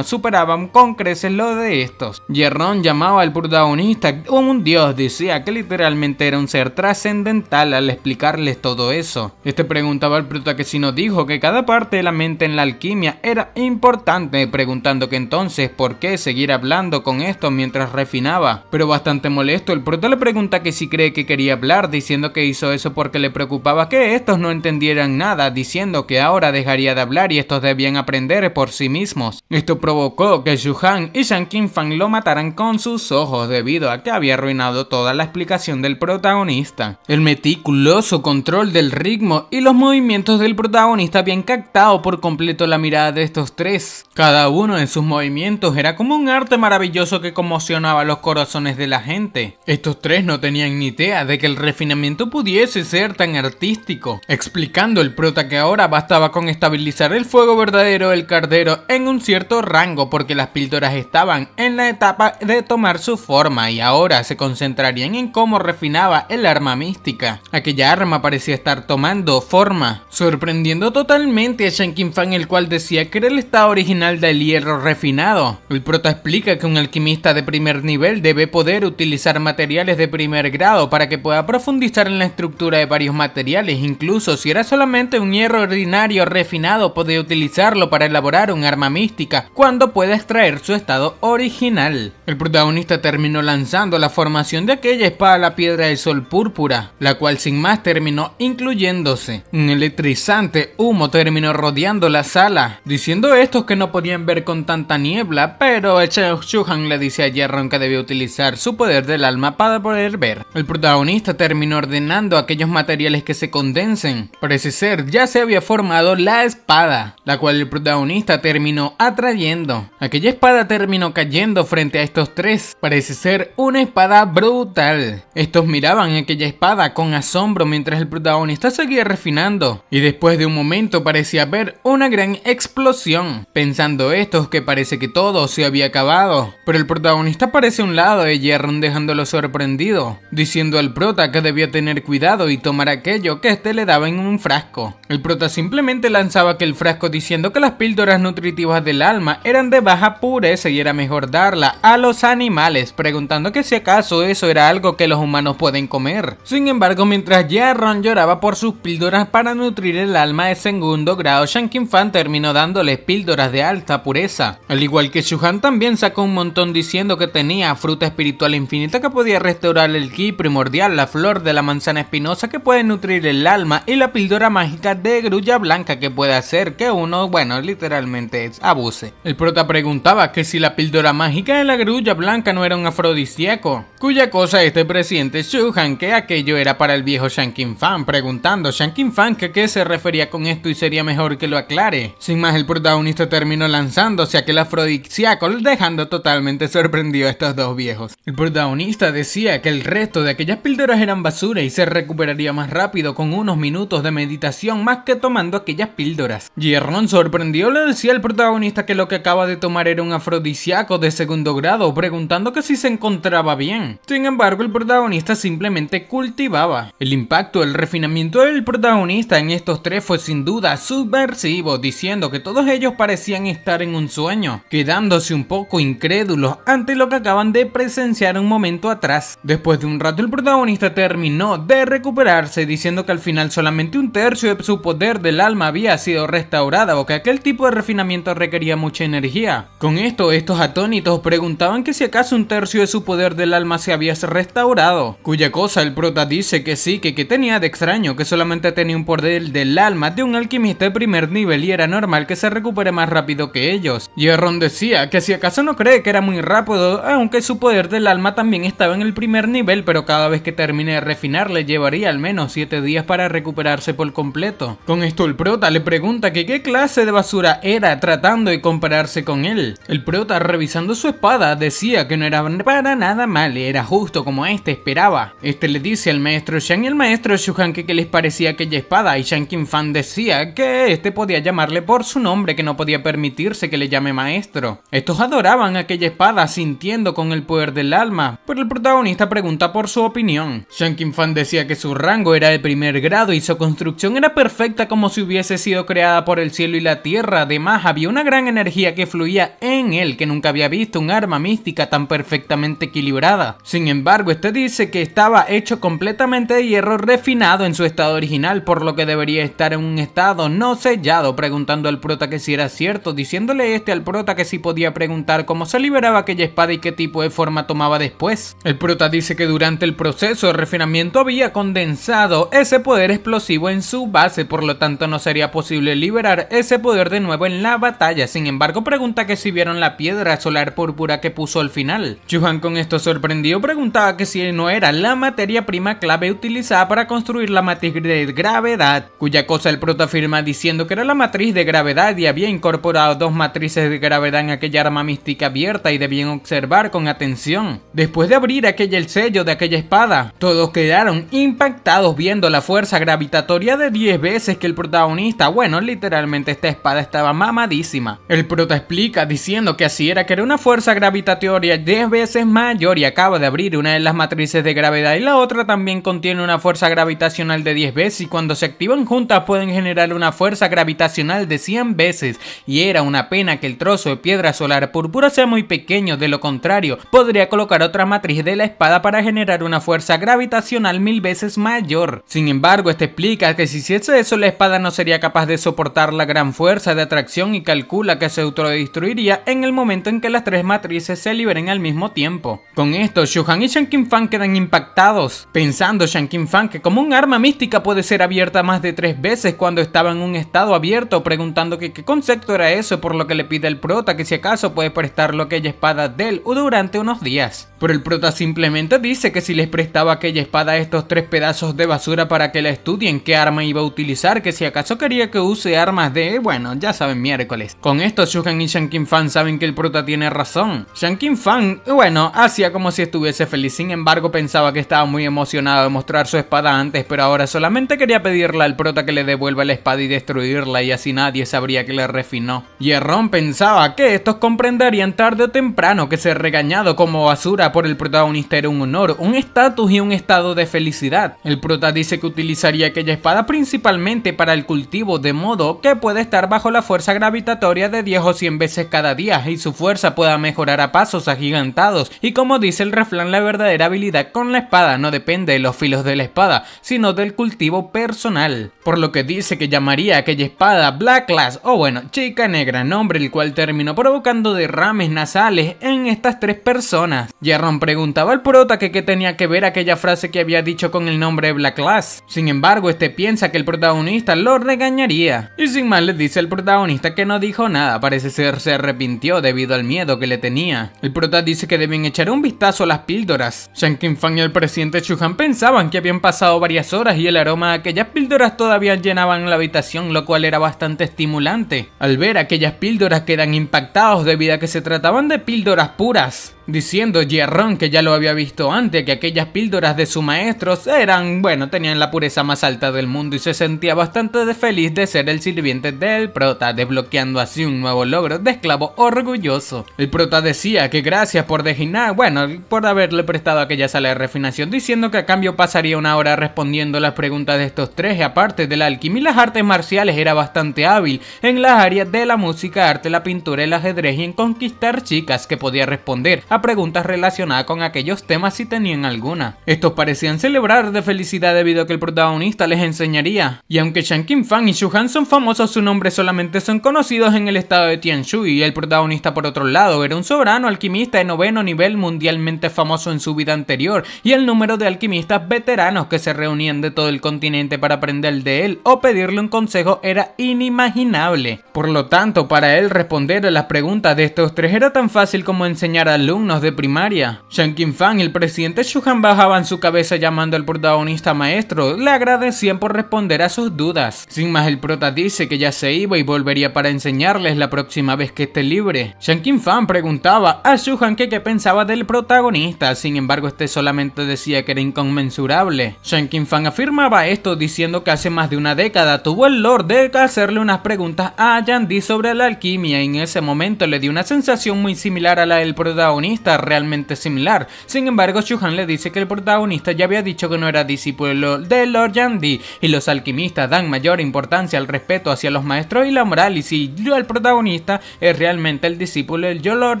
superaban con creces lo de estos. Yerron llamaba al protagonista un dios, decía que literalmente era un ser trascendental al explicarles todo eso. Este preguntaba al prota que si no dijo que cada parte de la mente en la alquimia era importante, preguntando que entonces por qué seguir hablando con esto mientras refinaba. Pero bastante molesto, el prota le pregunta que si cree que quería hablar, diciendo que hizo eso porque le preocupaba que estos no entendieran nada, diciendo que ahora dejaría de hablar y estos debían aprender por sí mismos. Esto provocó que Shuhan y Shen Qinfang lo mataran con sus ojos, debido a que había arruinado toda la explicación del protagonista. El meticuloso control del ritmo y los movimientos del protagonista habían captado por completo la mirada de estos tres. Cada uno de sus movimientos era como un arte maravilloso que conmocionaba los corazones de la gente. Estos tres no tenían ni idea de que el refinamiento pudiese ser tan artístico, explicando el prota que ahora bastaba con estabilizar el fuego verdadero del cardero en un cierto rango, porque las píldoras estaban en la etapa de tomar su forma y ahora se concentrarían en cómo refinaba el arma mística. Aquella arma parecía estar tomando forma, sorprendiendo totalmente a Shen Qinfang, el cual decía que era el estado original del hierro refinado. El prota explica que un alquimista de primer nivel debe poder utilizar materiales de primer grado para que pueda profundizar en la estructura de varios materiales, incluso si era solamente un hierro ordinario refinado, podía utilizarlo para elaborar un arma mística cuando pueda extraer su estado original. El protagonista terminó lanzando la formación de aquella espada a la piedra del sol púrpura, la cual sin más terminó incluyéndose. Un electrizante humo terminó rodeando la sala, diciendo estos que no podían ver con tanta niebla, pero Shuhan le dice a Yerron que debía utilizar su poder del alma para poder ver. El protagonista terminó ordenando aquellos materiales que se condensen. Parece ser ya se había formado la espada, la cual el protagonista terminó atrayendo. Aquella espada terminó cayendo frente a estos tres. Parece ser una espada brutal. Estos miraban aquella espada con asombro mientras el protagonista seguía refinando, y después de un momento parecía haber una gran explosión, pensando estos que parece que todo se había acabado. Pero el protagonista aparece a un lado de Yerron dejándolo sorprendido, diciendo al prota que debía tener cuidado y tomar aquello que este le daba en un frasco. El prota simplemente lanzaba aquel frasco diciendo que las píldoras nutritivas del alma eran de baja pureza y era mejor darla a los animales, preguntando que si acaso eso era algo que los humanos pueden comer. Sin embargo, mientras Yerron lloraba por sus píldoras para nutrir el alma de segundo grado, Shen Qinfang terminó dándoles píldoras de alta pureza. Al igual que Shuhan también sacó un montón diciendo que tenía fruta espiritual infinita que podía restaurar el ki primordial, la flor de la manzana espinosa que puede nutrir el alma y la píldora mágica de grulla blanca que puede hacer que uno, literalmente abuse. El prota preguntaba que si la píldora mágica de la grulla blanca no era un afrodisíaco afrodisíaco, cuya cosa este presidente Shuhan que aquello era para el viejo Shanking Fan, preguntando Shanking Fan que qué se refería con esto y sería mejor que lo aclare. Sin más, el protagonista terminó lanzándose a aquel afrodisíaco, dejando totalmente sorprendido a estos dos viejos. El protagonista decía que el resto de aquellas píldoras eran basura y se recuperaría más rápido con unos minutos de meditación más que tomando aquellas píldoras. Jerron, sorprendido, le decía al protagonista que lo que acaba de tomar era un afrodisíaco de segundo grado, preguntando que si se encontraba bien. Sin embargo, el protagonista simplemente cultivaba. El impacto, el refinamiento del protagonista en estos tres fue sin duda subversivo, diciendo que todos ellos parecían estar en un sueño, quedándose un poco incrédulos ante lo que acaban de presenciar un momento atrás. Después de un rato, el protagonista terminó de recuperarse, diciendo que al final solamente un tercio de su poder del alma había sido restaurada o que aquel tipo de refinamiento requería mucha energía. Con esto, estos atónitos preguntaban que si acaso un tercio de su poder del alma se había restaurado, cuya cosa el prota dice que sí, que tenía de extraño, que solamente tenía un poder del alma de un alquimista de primer nivel y era normal que se recupere más rápido que ellos. Jerron decía que si acaso no cree que era muy rápido, aunque su poder del alma también estaba en el primer nivel, pero cada vez que termine de refinar le llevaría al menos 7 días para recuperarse por completo. Con esto el prota le pregunta que qué clase de basura era, tratando de compararse con él. El prota, revisando su espada, decía que no era para nada mal, era justo como este esperaba. Este le dice al maestro Shan y al maestro Shuhan que les parecía aquella espada, y Shanking Fan decía que este podía llamarle por su nombre, que no podía permitirse que le llame maestro. Estos adoraban aquella espada, sintiendo con el poder del alma, pero el protagonista pregunta por su opinión. Shanking Fan decía que su rango era de primer grado y su construcción era perfecta como si hubiese sido creada por el cielo y la tierra. Además, había una gran energía que fluía en él, que nunca había visto un arma mística tan perfectamente equilibrada. Sin embargo, este dice que estaba hecho completamente de hierro refinado en su estado original, por lo que debería estar en un estado no sellado, preguntando al prota que si era cierto, diciéndole al prota que si podía preguntar cómo se liberaba aquella espada y qué tipo de forma tomaba después. El prota dice que durante el proceso de refinamiento había condensado ese poder explosivo en su base, por lo tanto no sería posible liberar ese poder de nuevo en la batalla. Sin embargo, pregunta que si vieron la piedra solar púrpura que puso al final. Shuhan, con esto sorprendido, preguntaba que si no era la materia prima clave utilizada para construir la matriz de gravedad, cuya cosa el prota afirma diciendo que era la matriz de gravedad y había incorporado 2 matrices de gravedad en aquella arma mística abierta y debían observar con atención. Después de abrir el sello de aquella espada, todos quedaron impactados viendo la fuerza gravitatoria de 10 veces que el protagonista. Bueno, literalmente esta espada estaba mamadísima. El prota explica diciendo que así era, que era una fuerza gravitatoria 10 veces mayor y acaba de abrir una de las matrices de gravedad y la otra también contiene una fuerza gravitacional de 10 veces y cuando se activan juntas pueden generar una fuerza gravitacional de 100 veces y era una pena que el trozo de piedra solar púrpura sea muy pequeño, de lo contrario podría colocar otra matriz de la espada para generar una fuerza gravitacional 1000 veces mayor. Sin embargo, este explica que si hiciese eso la espada no sería capaz de soportar la gran fuerza de atracción y calcula que se autodestruiría en el momento en que las 3 matrices se liberen al mismo tiempo. Con esto, Shuhan y Shanking Fan quedan impactados, pensando Shanking Fan que como un arma mística puede ser abierta más de 3 veces cuando estaba en un estado abierto, preguntando que qué concepto era eso, por lo que le pide al prota que si acaso puede prestarlo aquella espada de él durante unos días. Pero el prota simplemente dice que si les prestaba aquella espada a estos 3 pedazos de basura para que la estudien qué arma iba a utilizar, que si acaso quería que use armas de, bueno, ya saben, miércoles. Con esto Shuhan y Shanking Fan saben que el prota tiene razón. Shanking Fan, bueno, hacía como si estuviese feliz, sin embargo pensaba que estaba muy emocionado de mostrar su espada antes, pero ahora solamente quería pedirle al prota que le devuelva la espada y destruirla y así nadie sabría que le refinó. Jerron pensaba que estos comprenderían tarde o temprano que ser regañado como basura por el protagonista era un honor, un estatus y un estado de felicidad. El prota dice que utilizaría aquella espada principalmente para el cultivo, de modo que puede estar bajo la fuerza gravitatoria de 10 o 100 veces cada día y su fuerza pueda mejorar a pasos agigantados. Y como dice el refrán, la verdadera habilidad con la espada no depende de los filos de la espada, sino del cultivo personal. Por lo que dice que llamaría a aquella espada Black Lass, o bueno, chica negra, nombre el cual terminó provocando derrames nasales en estas 3 personas. Jerron Jae-ron preguntaba al prota que qué tenía que ver aquella frase que había dicho con el nombre de Black Lass. Sin embargo, este piensa que el protagonista lo regañaría. Y sin más le dice al protagonista que no dijo nada, parece ser se arrepintió debido al miedo que le tenía. El prota dice que deben echar un vistazo a las píldoras. Shang Qinfang y el presidente Shu-Han pensaban que habían pasado varias horas y el aroma de aquellas píldoras todavía llenaban la habitación, lo cual era bastante estimulante. Al ver aquellas píldoras quedan impactados debido a que se trataban de píldoras puras, diciendo Jae-ron que ya lo había visto antes, que aquellas píldoras de su maestro eran, bueno, tenían la pureza más alta del mundo y se sentía bastante feliz de ser el sirviente del prota, desbloqueando así un nuevo logro de esclavo orgulloso. El prota decía que gracias por designar, bueno, por haberle prestado aquella sala de refinación, diciendo que a cambio pasaría una hora respondiendo las preguntas de estos tres, y aparte de la alquimia y las artes marciales era bastante hábil en las áreas de la música, arte, la pintura, el ajedrez y en conquistar chicas, que podía responder a preguntas relacionadas con aquellos temas si tenían alguna. Estos parecían celebrar de felicidad debido a que el protagonista les enseñaría. Y aunque Shang Qinfang y Shu-Han son famosos, sus nombres solamente son conocidos en el estado de Tianshu, y el protagonista por otro lado era un soberano alquimista de 9º nivel mundialmente famoso en su vida anterior, y el número de alquimistas veteranos que se reunían de todo el continente para aprender de él o pedirle un consejo era inimaginable. Por lo tanto, para él responder a las preguntas de estos tres era tan fácil como enseñar a alumnos de primaria. Shang Qinfang y el presidente Shu-Han bajaban su cabeza llamando al protagonista maestro, le agradecían por responder a sus dudas. Sin más, el prota dice que ya se iba y volvería para enseñarles la próxima vez que esté libre. Shang Qinfang preguntaba a Shu-Han que qué pensaba del protagonista, sin embargo este solamente decía que era inconmensurable. Shang Qinfang afirmaba esto diciendo que hace más de una década tuvo el lord de hacerle unas preguntas a Yan Di sobre la alquimia y en ese momento le dio una sensación muy similar a la del protagonista, realmente similar. Sin embargo, Shu-Han le dice que el protagonista ya había dicho que no era discípulo de Lord Yan Di y los alquimistas dan mayor importancia al respeto hacia los maestros y la moral, y si el protagonista es realmente el discípulo del Lord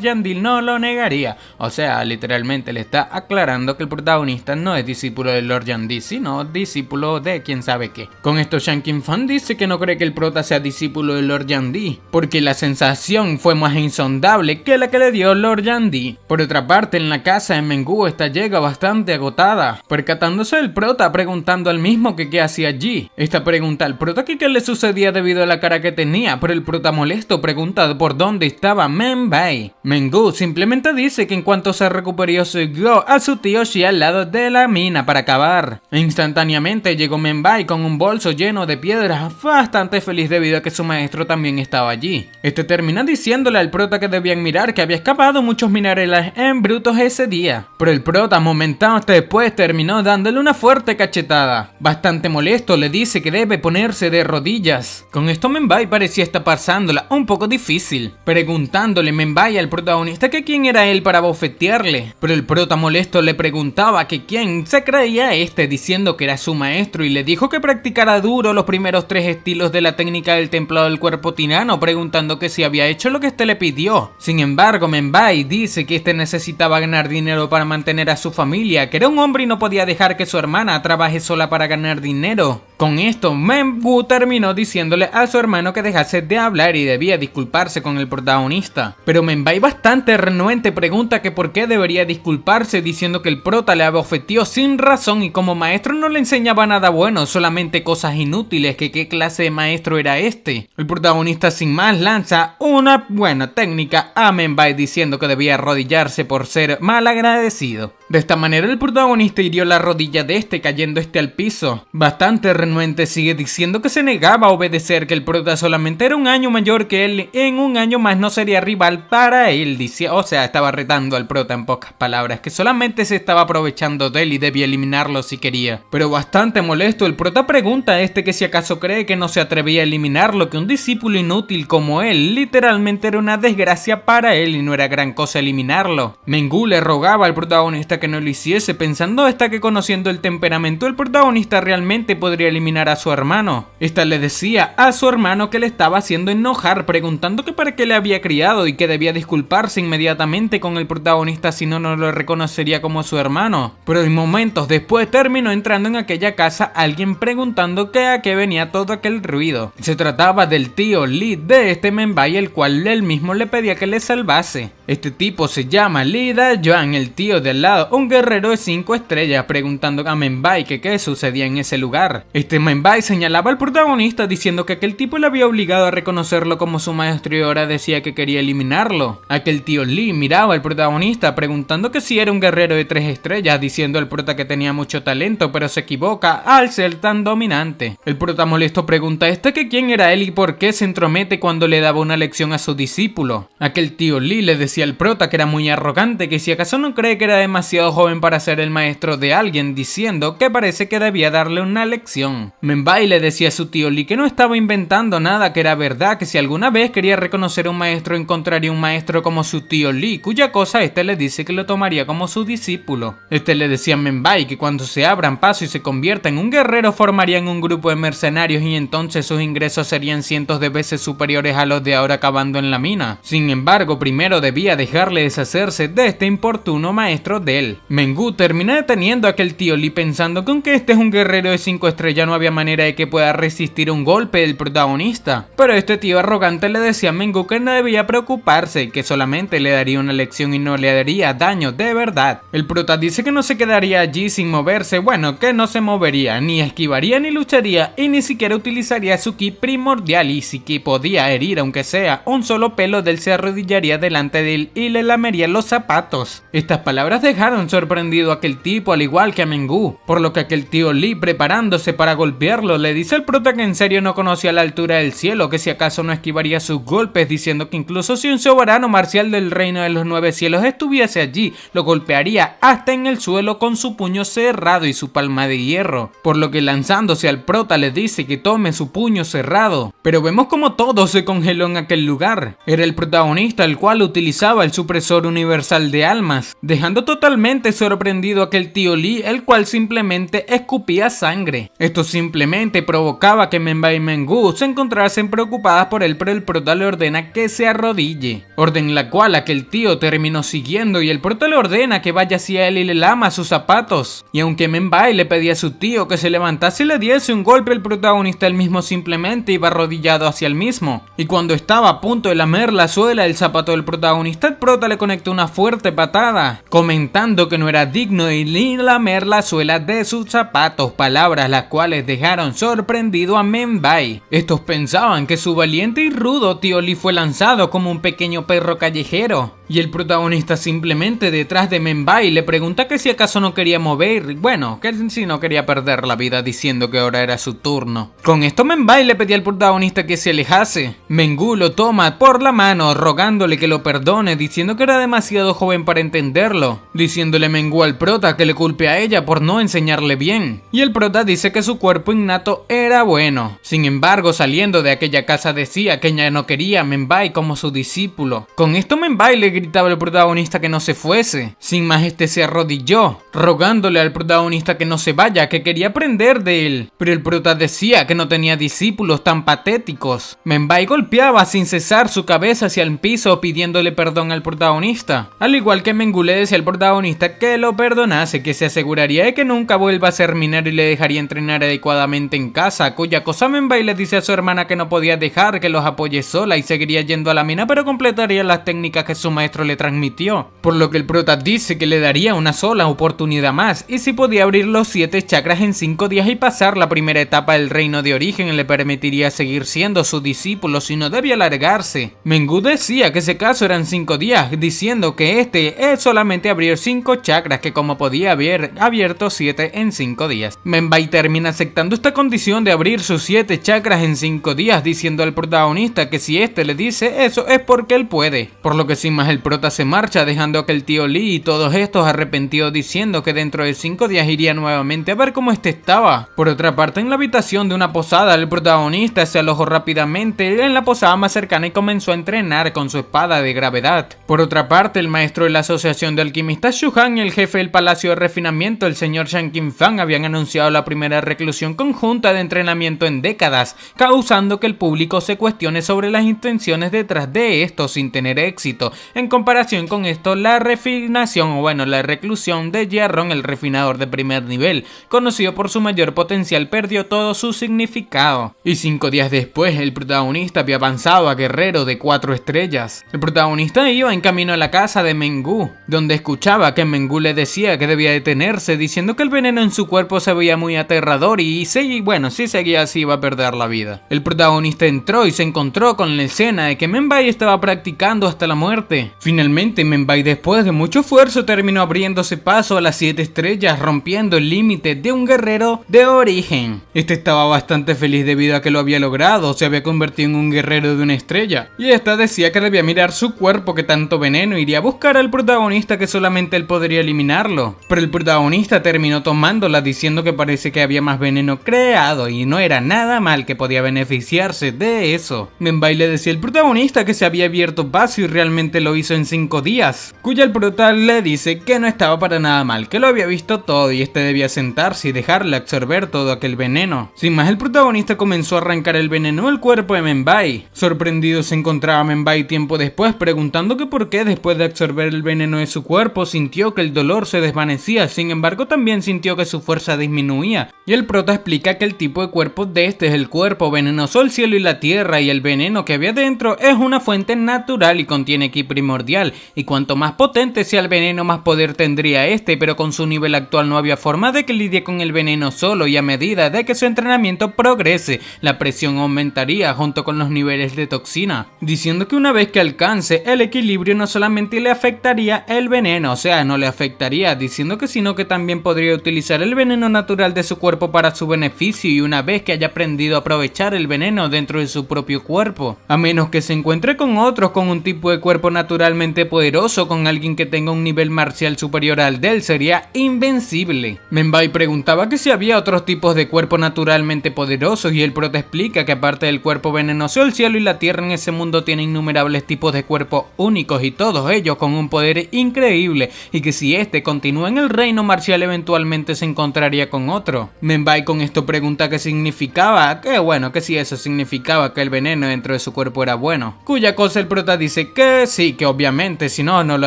Yan Di no lo negaría. O sea, literalmente le está aclarando que el protagonista no es discípulo de Lord Yan Di, sino discípulo de quién sabe qué. Con esto Shang Qinfang dice que no cree que el prota sea discípulo de Lord Yan Di, porque la sensación fue más insondable que la que le dio Lord Yan Di. Por otra parte, en la casa de Mengú esta llega bastante agotada, percatándose del prota preguntando al mismo que qué hacía allí. Esta pregunta al prota que qué le sucedía debido a la cara que tenía, pero el prota molesto pregunta por dónde estaba Menbai. Mengú simplemente dice que en cuanto se recuperó siguió a su tío Xi al lado de la mina para cavar. Instantáneamente llegó Menbai con un bolso lleno de piedras, bastante feliz debido a que su maestro también estaba allí. Este termina diciéndole al prota que debían mirar que había escapado muchos minerales en brutos ese día, pero el prota momentos después terminó dándole una fuerte cachetada. Bastante molesto le dice que debe ponerse de rodillas. Con esto Menbai parecía estar pasándola un poco difícil, preguntándole Menbai al protagonista que quién era él para bofetearle, pero el prota molesto le preguntaba que quién se creía diciendo que era su maestro, y le dijo que practicara duro los primeros 3 estilos de la técnica del templado del cuerpo tirano, preguntando que si había hecho lo que le pidió. Sin embargo, Menbai dice que necesitaba ganar dinero para mantener a su familia, que era un hombre y no podía dejar que su hermana trabaje sola para ganar dinero. Con esto, Mengu terminó diciéndole a su hermano que dejase de hablar y debía disculparse con el protagonista. Pero Menbai, bastante renuente, pregunta que por qué debería disculparse, diciendo que el prota le abofeteó sin razón y como maestro no le enseñaba nada bueno, solamente cosas inútiles, que qué clase de maestro era este. El protagonista sin más lanza una buena técnica a Menbai diciendo que debía arrodillarse por ser mal agradecido. De esta manera el protagonista hirió la rodilla de este, cayendo al piso. Bastante renuente sigue diciendo que se negaba a obedecer, que el prota solamente era un año mayor que él, en un año más no sería rival para él, o sea, estaba retando al prota en pocas palabras, que solamente se estaba aprovechando de él y debía eliminarlo si quería. Pero bastante molesto, el prota pregunta a que si acaso cree que no se atrevía a eliminarlo, que un discípulo inútil como él literalmente era una desgracia para él y no era gran cosa eliminarlo. Mengú le rogaba al protagonista que no lo hiciese, pensando que conociendo el temperamento del protagonista realmente podría eliminar a su hermano. Esta le decía a su hermano que le estaba haciendo enojar, preguntando que para qué le había criado y que debía disculparse inmediatamente con el protagonista, si no, no lo reconocería como su hermano. Pero en momentos después terminó entrando en aquella casa alguien preguntando que a qué venía todo aquel ruido. Se trataba del tío Lee de Menbai, el cual él mismo le pedía que le salvase. Este tipo se llama Lee Da-Yuan, el tío de al lado, un guerrero de 5 estrellas, preguntando a Men-bai que qué sucedía en ese lugar. Este Men-bai señalaba al protagonista diciendo que aquel tipo le había obligado a reconocerlo como su maestro y ahora decía que quería eliminarlo. Aquel tío Lee miraba al protagonista preguntando que si era un guerrero de 3 estrellas, diciendo al prota que tenía mucho talento pero se equivoca al ser tan dominante. El prota molesto pregunta que quién era él y por qué se entromete cuando le daba una lección a su discípulo. Aquel tío Lee le decía al prota que era muy arrogante, que si acaso no cree que era demasiado joven para ser el maestro de alguien, diciendo que parece que debía darle una lección. Men-bai le decía a su tío Lee que no estaba inventando nada, que era verdad, que si alguna vez quería reconocer a un maestro encontraría un maestro como su tío Lee, cuya cosa le dice que lo tomaría como su discípulo. Le decía a Men-bai que cuando se abran paso y se convierta en un guerrero formarían un grupo de mercenarios y entonces sus ingresos serían cientos de veces superiores a los de ahora acabando en la mina. Sin embargo, primero debía dejarle deshacerse de este importuno maestro de él. Mengu termina deteniendo a aquel tío Lee pensando que aunque este es un guerrero de 5 estrellas no había manera de que pueda resistir un golpe del protagonista. Pero este tío arrogante le decía a Mengu que no debía preocuparse, que solamente le daría una lección y no le daría daño de verdad. El prota dice que no se quedaría allí sin moverse, bueno, que no se movería, ni esquivaría ni lucharía y ni siquiera utilizaría su ki primordial, y si que podía herir aunque sea un solo pelo de él se arrodillaría delante de él y le lamería los zapatos. Estas palabras dejaron sorprendido a aquel tipo al igual que a Mengu, por lo que aquel tío Lee preparándose para golpearlo le dice al prota que en serio no conocía la altura del cielo, que si acaso no esquivaría sus golpes, diciendo que incluso si un soberano marcial del reino de los 9 cielos estuviese allí, lo golpearía hasta en el suelo con su puño cerrado y su palma de hierro, por lo que lanzándose al prota le dice que tome su puño cerrado. Pero vemos como todo se congeló en aquel lugar. Era el protagonista el cual utilizaba el supresor universal de almas, dejando totalmente sorprendido a aquel tío Lee, el cual simplemente escupía sangre. Esto simplemente provocaba que Men-bai y Mengu se encontrasen preocupadas por él, pero el prota le ordena que se arrodille, orden la cual aquel tío terminó siguiendo y el prota le ordena que vaya hacia él y le lama sus zapatos. Y aunque Men-bai le pedía a su tío que se levantase y le diese un golpe, el protagonista él mismo simplemente iba arrodillado hacia el mismo, y cuando estaba a punto de lamer la suela del zapato del protagonista, el prota le conectó una fuerte patada, comentando que no era digno de ni lamer la suela de sus zapatos, palabras las cuales dejaron sorprendido a Men-bai. Estos pensaban que su valiente y rudo tío Lee fue lanzado como un pequeño perro callejero, y el protagonista simplemente detrás de Men-bai le pregunta que si acaso no quería mover, bueno, que si no quería perder la vida, diciendo que ahora era su turno. Con esto Men-bai le pedía al protagonista que se alejase. Mengu lo toma por la mano, rogándole que lo perdone, diciendo que era demasiado joven para entenderlo, diciéndole Mengu al prota que le culpe a ella por no enseñarle bien, y el prota dice que su cuerpo innato era bueno. Sin embargo, saliendo de aquella casa decía que ella no quería a Men-bai como su discípulo. Con esto Men-bai le gritaba al protagonista que no se fuese. Sin más, se arrodilló, rogándole al protagonista que no se vaya, que quería aprender de él, pero el prota decía que no tenía discípulos tan patéticos. Men-bai golpeaba sin cesar su cabeza hacia el piso pidiéndole perdón al protagonista, al igual que Mengu le decía al protagonista que lo perdonase, que se aseguraría de que nunca vuelva a ser minero y le dejaría entrenar adecuadamente en casa, cuya cosa Men-bai le dice a su hermana que no podía dejar que los apoye sola y seguiría yendo a la mina, pero completaría las técnicas que su maestro le transmitió, por lo que el prota dice que le daría una sola oportunidad más y si podía abrir los 7 chakras en 5 días y pasar la primera etapa del reino de origen le permitiría seguir siendo su discípulo si no debía largarse. Mengu decía que ese caso eran 5 días, diciendo que es solamente abrir 5 chakras, que como podía haber abierto 7 en 5 días. Men-bai termina aceptando esta condición de abrir sus 7 chakras en 5 días, diciendo al protagonista que si le dice eso es porque él puede, por lo que sin más el prota se marcha, dejando a que el tío Lee y todos estos arrepentidos diciendo que dentro de 5 días iría nuevamente a ver cómo estaba. Por otra parte, en la habitación de una posada, el protagonista se alojó rápidamente en la posada más cercana y comenzó a entrenar con su espada de gravedad. Por otra parte, el maestro de la asociación de alquimistas Shu Han y el jefe del palacio de refinamiento, el señor Shang Qinfang, habían anunciado la primera reclusión conjunta de entrenamiento en décadas, causando que el público se cuestione sobre las intenciones detrás de esto sin tener éxito. En comparación con esto, la la reclusión de Jiarong, el refinador de primer nivel, conocido por su mayor potencial, perdió todo su significado. Y 5 días después, el protagonista había avanzado a guerrero de 4 estrellas. El protagonista protagonista iba en camino a la casa de Mengü, donde escuchaba que Mengü le decía que debía detenerse, diciendo que el veneno en su cuerpo se veía muy aterrador y si seguía así iba a perder la vida. El protagonista entró y se encontró con la escena de que Menbai estaba practicando hasta la muerte. Finalmente Menbai, después de mucho esfuerzo, terminó abriéndose paso a las 7 estrellas, rompiendo el límite de un guerrero de origen. Este estaba bastante feliz debido a que lo había logrado, se había convertido en un guerrero de una estrella, y esta decía que debía mirar su cuerpo, que tanto veneno iría a buscar al protagonista, que solamente él podría eliminarlo. Pero el protagonista terminó tomándola, diciendo que parece que había más veneno creado y no era nada mal, que podía beneficiarse de eso. Menbai le decía al protagonista que se había abierto paso y realmente lo hizo en 5 días, cuya el prota le dice que no estaba para nada mal, que lo había visto todo y este debía sentarse y dejarle absorber todo aquel veneno. Sin más, el protagonista comenzó a arrancar el veneno del cuerpo de Menbai. Sorprendido se encontraba Menbai tiempo después, preguntando que por qué después de absorber el veneno de su cuerpo sintió que el dolor se desvanecía, sin embargo también sintió que su fuerza disminuía. Y el prota explica que el tipo de cuerpo de este es el cuerpo venenoso del cielo y la tierra, y el veneno que había dentro es una fuente natural y contiene ki primordial, y cuanto más potente sea el veneno, más poder tendría este, pero con su nivel actual no había forma de que lidie con el veneno solo, y a medida de que su entrenamiento progrese, la presión aumentaría junto con los niveles de toxina, diciendo que una vez que alcance el equilibrio no solamente le afectaría el veneno, o sea, no le afectaría, diciendo que sino que también podría utilizar el veneno natural de su cuerpo para su beneficio, y una vez que haya aprendido a aprovechar el veneno dentro de su propio cuerpo, a menos que se encuentre con otros con un tipo de cuerpo naturalmente poderoso, con alguien que tenga un nivel marcial superior al de él, sería invencible. Menbai preguntaba que si había otros tipos de cuerpo naturalmente poderosos, y el prota explica que aparte del cuerpo venenoso, el cielo y la tierra en ese mundo tienen innumerables tipos de cuerpos únicos, y todos ellos con un poder increíble, y que si este continúa en el reino marcial eventualmente se encontraría con otro. Menbai con esto pregunta qué significaba, que si eso significaba que el veneno dentro de su cuerpo era bueno, cuya cosa el prota dice que sí, que obviamente si no, no lo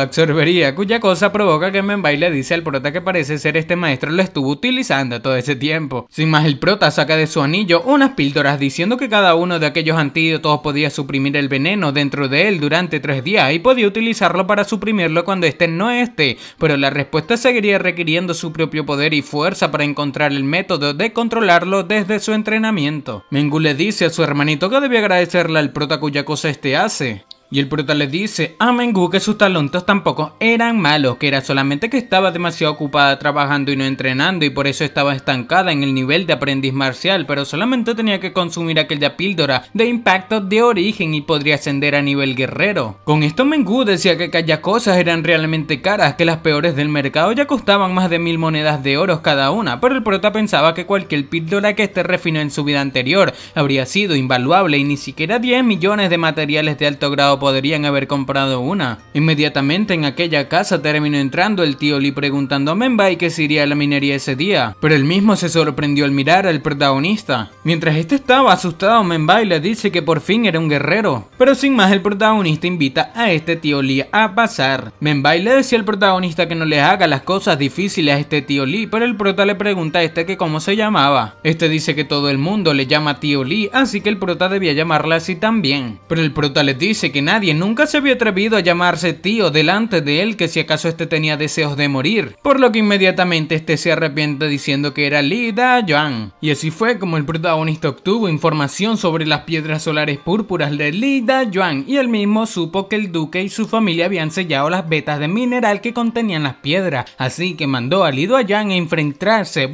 absorbería, cuya cosa provoca que Menbai le dice al prota que parece ser este maestro lo estuvo utilizando todo ese tiempo. Sin más, el prota saca de su anillo unas píldoras diciendo que cada uno de aquellos antídotos podía suprimir el veneno dentro de él durante 3 días y podía utilizarlo para suprimirlo cuando este no esté, pero la respuesta seguiría requiriendo su propio poder y fuerza para encontrar el método de controlarlo desde su entrenamiento. Mengü le dice a su hermanito que debe agradecerle al prota cuya cosa este hace. Y el prota le dice a Mengü que sus talentos tampoco eran malos, que era solamente que estaba demasiado ocupada trabajando y no entrenando, y por eso estaba estancada en el nivel de aprendiz marcial, pero solamente tenía que consumir aquella píldora de impacto de origen y podría ascender a nivel guerrero. Con esto Mengü decía que aquellas cosas eran realmente caras, que las peores del mercado ya costaban más de 1000 monedas de oro cada una, pero el prota pensaba que cualquier píldora que este refinó en su vida anterior habría sido invaluable y ni siquiera 10 millones de materiales de alto grado podrían haber comprado una. Inmediatamente en aquella casa terminó entrando el tío Lee preguntando a Menbai que se iría a la minería ese día, pero él mismo se sorprendió al mirar al protagonista. Mientras este estaba asustado, Menbai le dice que por fin era un guerrero, pero sin más el protagonista invita a este tío Lee a pasar. Menbai le decía al protagonista que no le haga las cosas difíciles a este tío Lee, pero el prota le pregunta a este que cómo se llamaba. Este dice que todo el mundo le llama tío Lee, así que el prota debía llamarla así también, pero el prota les dice que nadie nunca se había atrevido a llamarse tío delante de él, que si acaso este tenía deseos de morir, por lo que inmediatamente este se arrepiente diciendo que era Lee Da-Yuan. Y así fue como el protagonista obtuvo información sobre las piedras solares púrpuras de Lee Da-Yuan, y él mismo supo que el duque y su familia habían sellado las vetas de mineral que contenían las piedras, así que mandó a Lee Da-Yuan a infiltrarse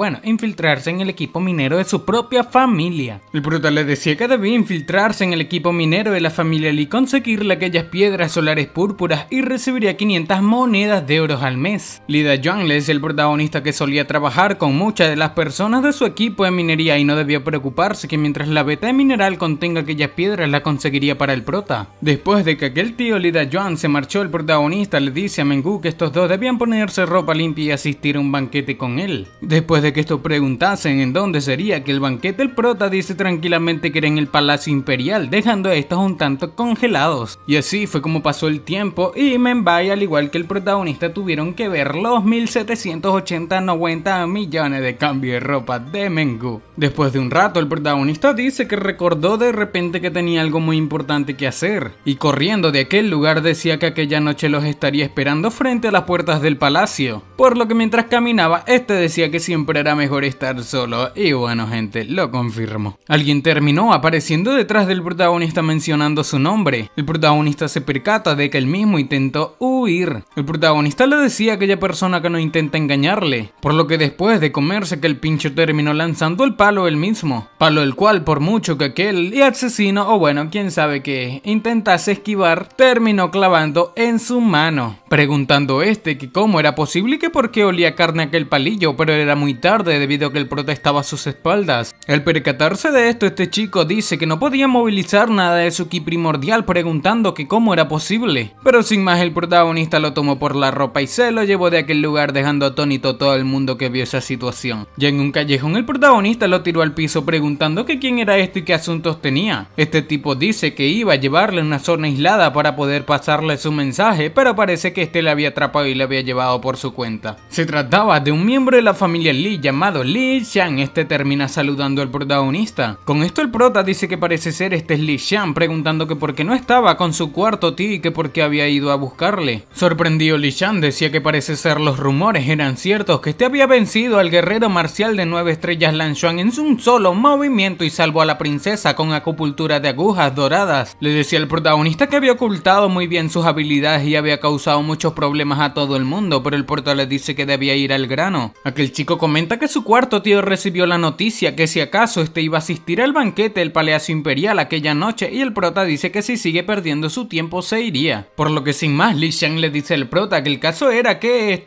en el equipo minero de su propia familia. El prota le decía que debía infiltrarse en el equipo minero de la familia Lee, conseguirle aquellas piedras solares púrpuras y recibiría 500 monedas de oro al mes. Lee Da-Yuan le decía al protagonista que solía trabajar con muchas de las personas de su equipo de minería y no debía preocuparse, que mientras la veta de mineral contenga aquellas piedras la conseguiría para el prota. Después de que aquel tío Lee Da-Yuan se marchó, el protagonista le dice a Mengü que estos dos debían ponerse ropa limpia y asistir a un banquete con él. Después de que estos preguntasen en dónde sería aquel banquete, el prota dice tranquilamente que era en el Palacio Imperial, dejando a estos un tanto congelados. años. Y así fue como pasó el tiempo y Mbae, al igual que el protagonista, tuvieron que ver los 1.780-90 millones de cambio de ropa de Mengú. Después de un rato, el protagonista dice que recordó de repente que tenía algo muy importante que hacer, y corriendo de aquel lugar decía que aquella noche los estaría esperando frente a las puertas del palacio, por lo que mientras caminaba, decía que siempre era mejor estar solo, y bueno gente, lo confirmo. Alguien terminó apareciendo detrás del protagonista mencionando su nombre. El protagonista se percata de que él mismo intentó huir. El protagonista le decía a aquella persona que no intenta engañarle, por lo que después de comerse que el pincho terminó lanzando el palo él mismo, palo el cual por mucho que aquel asesino, o bueno, quién sabe qué, intentase esquivar, terminó clavando en su mano, preguntando que cómo era posible y que por qué olía carne aquel palillo, pero era muy tarde debido a que el prota estaba a sus espaldas. Al percatarse de esto, este chico dice que no podía movilizar nada de su ki primordial, preguntando que cómo era posible, pero sin más el protagonista lo tomó por la ropa y se lo llevó de aquel lugar, dejando atónito a todo el mundo que vio esa situación. Ya en un callejón el protagonista lo tiró al piso preguntando que quién era y qué asuntos tenía. Este tipo dice que iba a llevarle a una zona aislada para poder pasarle su mensaje, pero parece que le había atrapado y le había llevado por su cuenta. Se trataba de un miembro de la familia Lee llamado Li Xiang. Termina saludando al protagonista. Con esto el prota dice que parece ser es Li Xiang, preguntando que por qué no estaba con su cuarto tío y que por qué había ido a buscarle. Sorprendido, Li Xiang decía que parece ser los rumores eran ciertos, que había vencido al guerrero marcial de 9 estrellas Lan Xuan en un solo movimiento y salvó a la princesa con acupuntura de agujas doradas. Le decía al protagonista que había ocultado muy bien sus habilidades y había causado muchos problemas a todo el mundo, pero el prota le dice que debía ir al grano. Aquel chico comenta que su cuarto tío recibió la noticia que si acaso iba a asistir al banquete del Palacio Imperial aquella noche, y el prota dice que si sigue perdiendo su tiempo se iría. Por lo que sin más, Li Xiang le dice al prota que el caso era que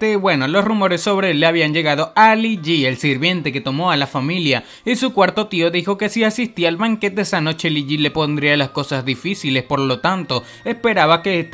los rumores sobre él le habían llegado a Li Ji, el sirviente que tomó a la familia, y su cuarto tío dijo que si asistía al banquete esa noche Li Ji le pondría las cosas difíciles, por lo tanto esperaba que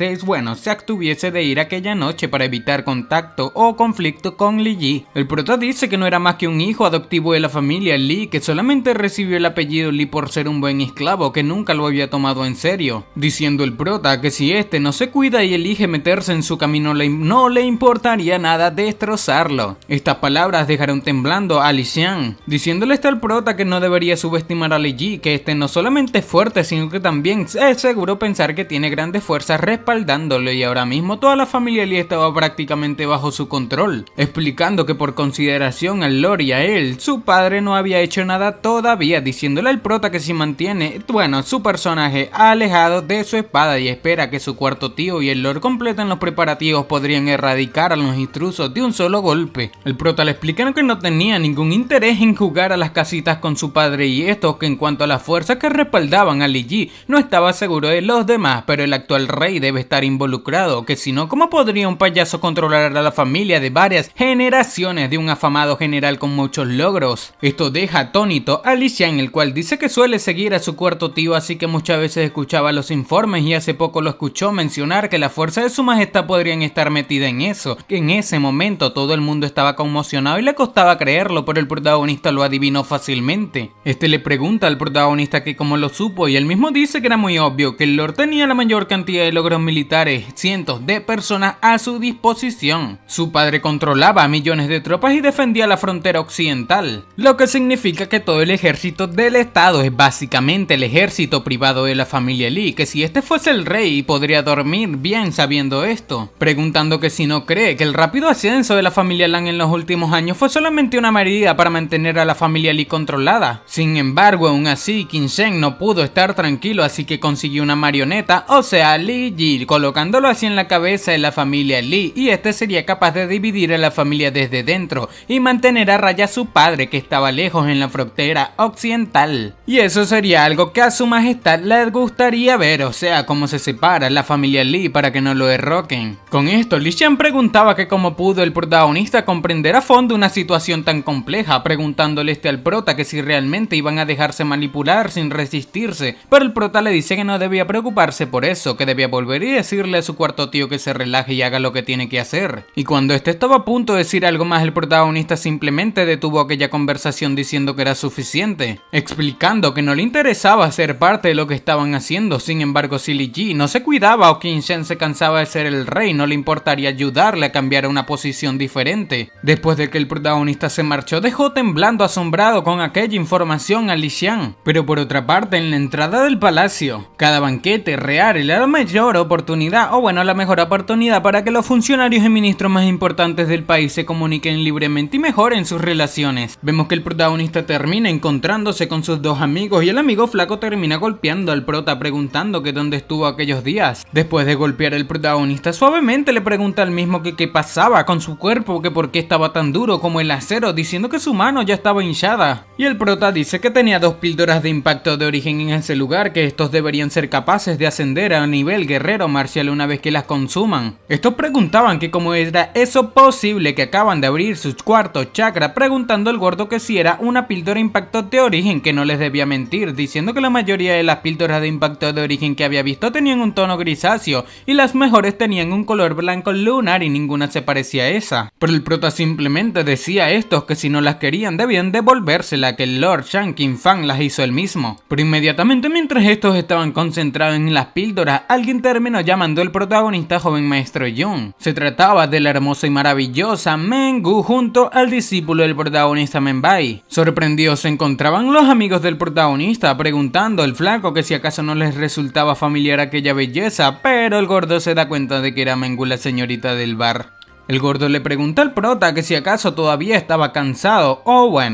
se abstuviese de ir aquella noche para evitar contacto o conflicto con Li Ji. El prota dice que no era más que un hijo adoptivo de la familia Li, que solamente recibió el apellido Li por ser un buen esclavo, que nunca lo había tomado en serio, diciendo el prota que si no se cuida y elige meterse en su camino no le importaría nada destrozarlo. Estas palabras dejaron temblando a Li Xiang, diciéndole al prota que no debería subestimar a Li Ji, que no solamente es fuerte sino que también es seguro pensar que tiene grandes fuerzas respaldándolo, y ahora mismo toda la familia Li estaba prácticamente bajo su control, explicando que por consideración al Lord y a él, su padre no había hecho nada todavía, diciéndole al prota que si mantiene, su personaje alejado de su espada y espera que su cuarto tío y el Lord completen los preparativos, podrían erradicar a los intrusos de un solo golpe. El prota le explica que no tenía ningún interés en jugar a las casitas con su padre y que en cuanto a las fuerzas que respaldaban a Li Ji, no estaba seguro de los demás, pero el actual rey debe estar involucrado, que si no, ¿cómo podría un payaso controlar a la familia de varias generaciones de un afamado general con muchos logros? Esto deja atónito a Li Xiang, el cual dice que suele seguir a su cuarto tío, así que muchas veces escuchaba los informes y hace poco lo escuchó mencionar que la fuerza de su majestad podrían estar metida en eso, que en ese momento todo el mundo estaba conmocionado y le costaba creerlo, pero el protagonista lo adivinó fácilmente. Le pregunta al protagonista que cómo lo supo y él mismo dice que era muy obvio, que el Lord tenía la mayor cantidad de logros militares, cientos de personas a su disposición. Su padre controlaba a millones de tropas y defendía la frontera occidental, lo que significa que todo el ejército del estado es básicamente el ejército privado de la familia Li, que si fuese el rey podría dormir bien sabiendo esto, preguntando que si no cree que el rápido ascenso de la familia Lan en los últimos años fue solamente una medida para mantener a la familia Li controlada. Sin embargo, aún así, Qin Zheng no pudo estar tranquilo, así que consiguió una marioneta, o sea, Li Ji, colocándolo así en la cabeza de la familia Li, y sería capaz de dividir a la familia desde dentro y mantener a raya a su padre, que estaba lejos en la frontera occidental. Y eso sería algo que a su majestad le gustaría ver, o sea, cómo se separa la familia Li para que no lo derroquen. Con esto, Li Xiang preguntaba que cómo pudo el protagonista comprender a fondo una situación tan compleja, preguntándole al prota que si realmente iban a dejarse manipular sin resistirse, pero el prota le dice que no debía preocuparse por eso, que debía volver y decirle a su cuarto tío que se relaje y haga lo que tiene que hacer. Y cuando estaba a punto de decir algo más, el protagonista simplemente detuvo aquella conversación diciendo que era suficiente, explicando que no le interesaba ser parte de lo que estaban haciendo. Sin embargo, si Li Ji no se cuidaba o Qin Shen se cansaba de ser el rey, no le importaría ayudarle a cambiar a una posición diferente. Después de que el protagonista se marchó, dejó temblando asombrado con aquella información a Li Xian. Pero por otra parte, en la entrada del palacio, cada banquete real era la mayor oportunidad, la mejor oportunidad para que los funcionarios y ministros más importantes del país se comuniquen libremente y mejoren sus relaciones. Vemos que el protagonista termina encontrándose con sus dos amigos y el amigo flaco termina golpeando al prota preguntando que dónde estuvo aquellos días. Después de golpear al protagonista, suavemente le pregunta al mismo que qué pasaba con su cuerpo, que por qué estaba tan duro como el acero, diciendo que su mano ya estaba hinchada. Y el prota dice que tenía 2 píldoras de impacto de origen en ese lugar, que estos deberían ser capaces de ascender a nivel guerrero marcial una vez que las consuman. Estos preguntaban que cómo era eso posible, que acaban de abrir sus cuartos chakras, preguntando al gordo que si era una píldora de impacto de origen, que no les debía mentir, diciendo que la mayoría de las píldoras de impacto de origen que había visto tenían un tono grisáceo y las mejores tenían un color blanco lunar y ninguna se parecía a esa. Pero el prota simplemente decía a estos que si no las querían debían devolvérsela, que el Lord Shang King Fang las hizo él mismo. Pero inmediatamente mientras estos estaban concentrados en las píldoras, alguien terminó llamando al protagonista joven maestro Jung. Se trataba de la hermosa y maravillosa Mengu junto al discípulo del protagonista Menbai. Sorprendidos se encontraban los amigos del protagonista preguntando al flaco que si acaso no les resultaba familiar aquella belleza, pero el gordo se da cuenta de que era Mengu la señorita del bar. El gordo le pregunta al prota que si acaso todavía estaba cansado,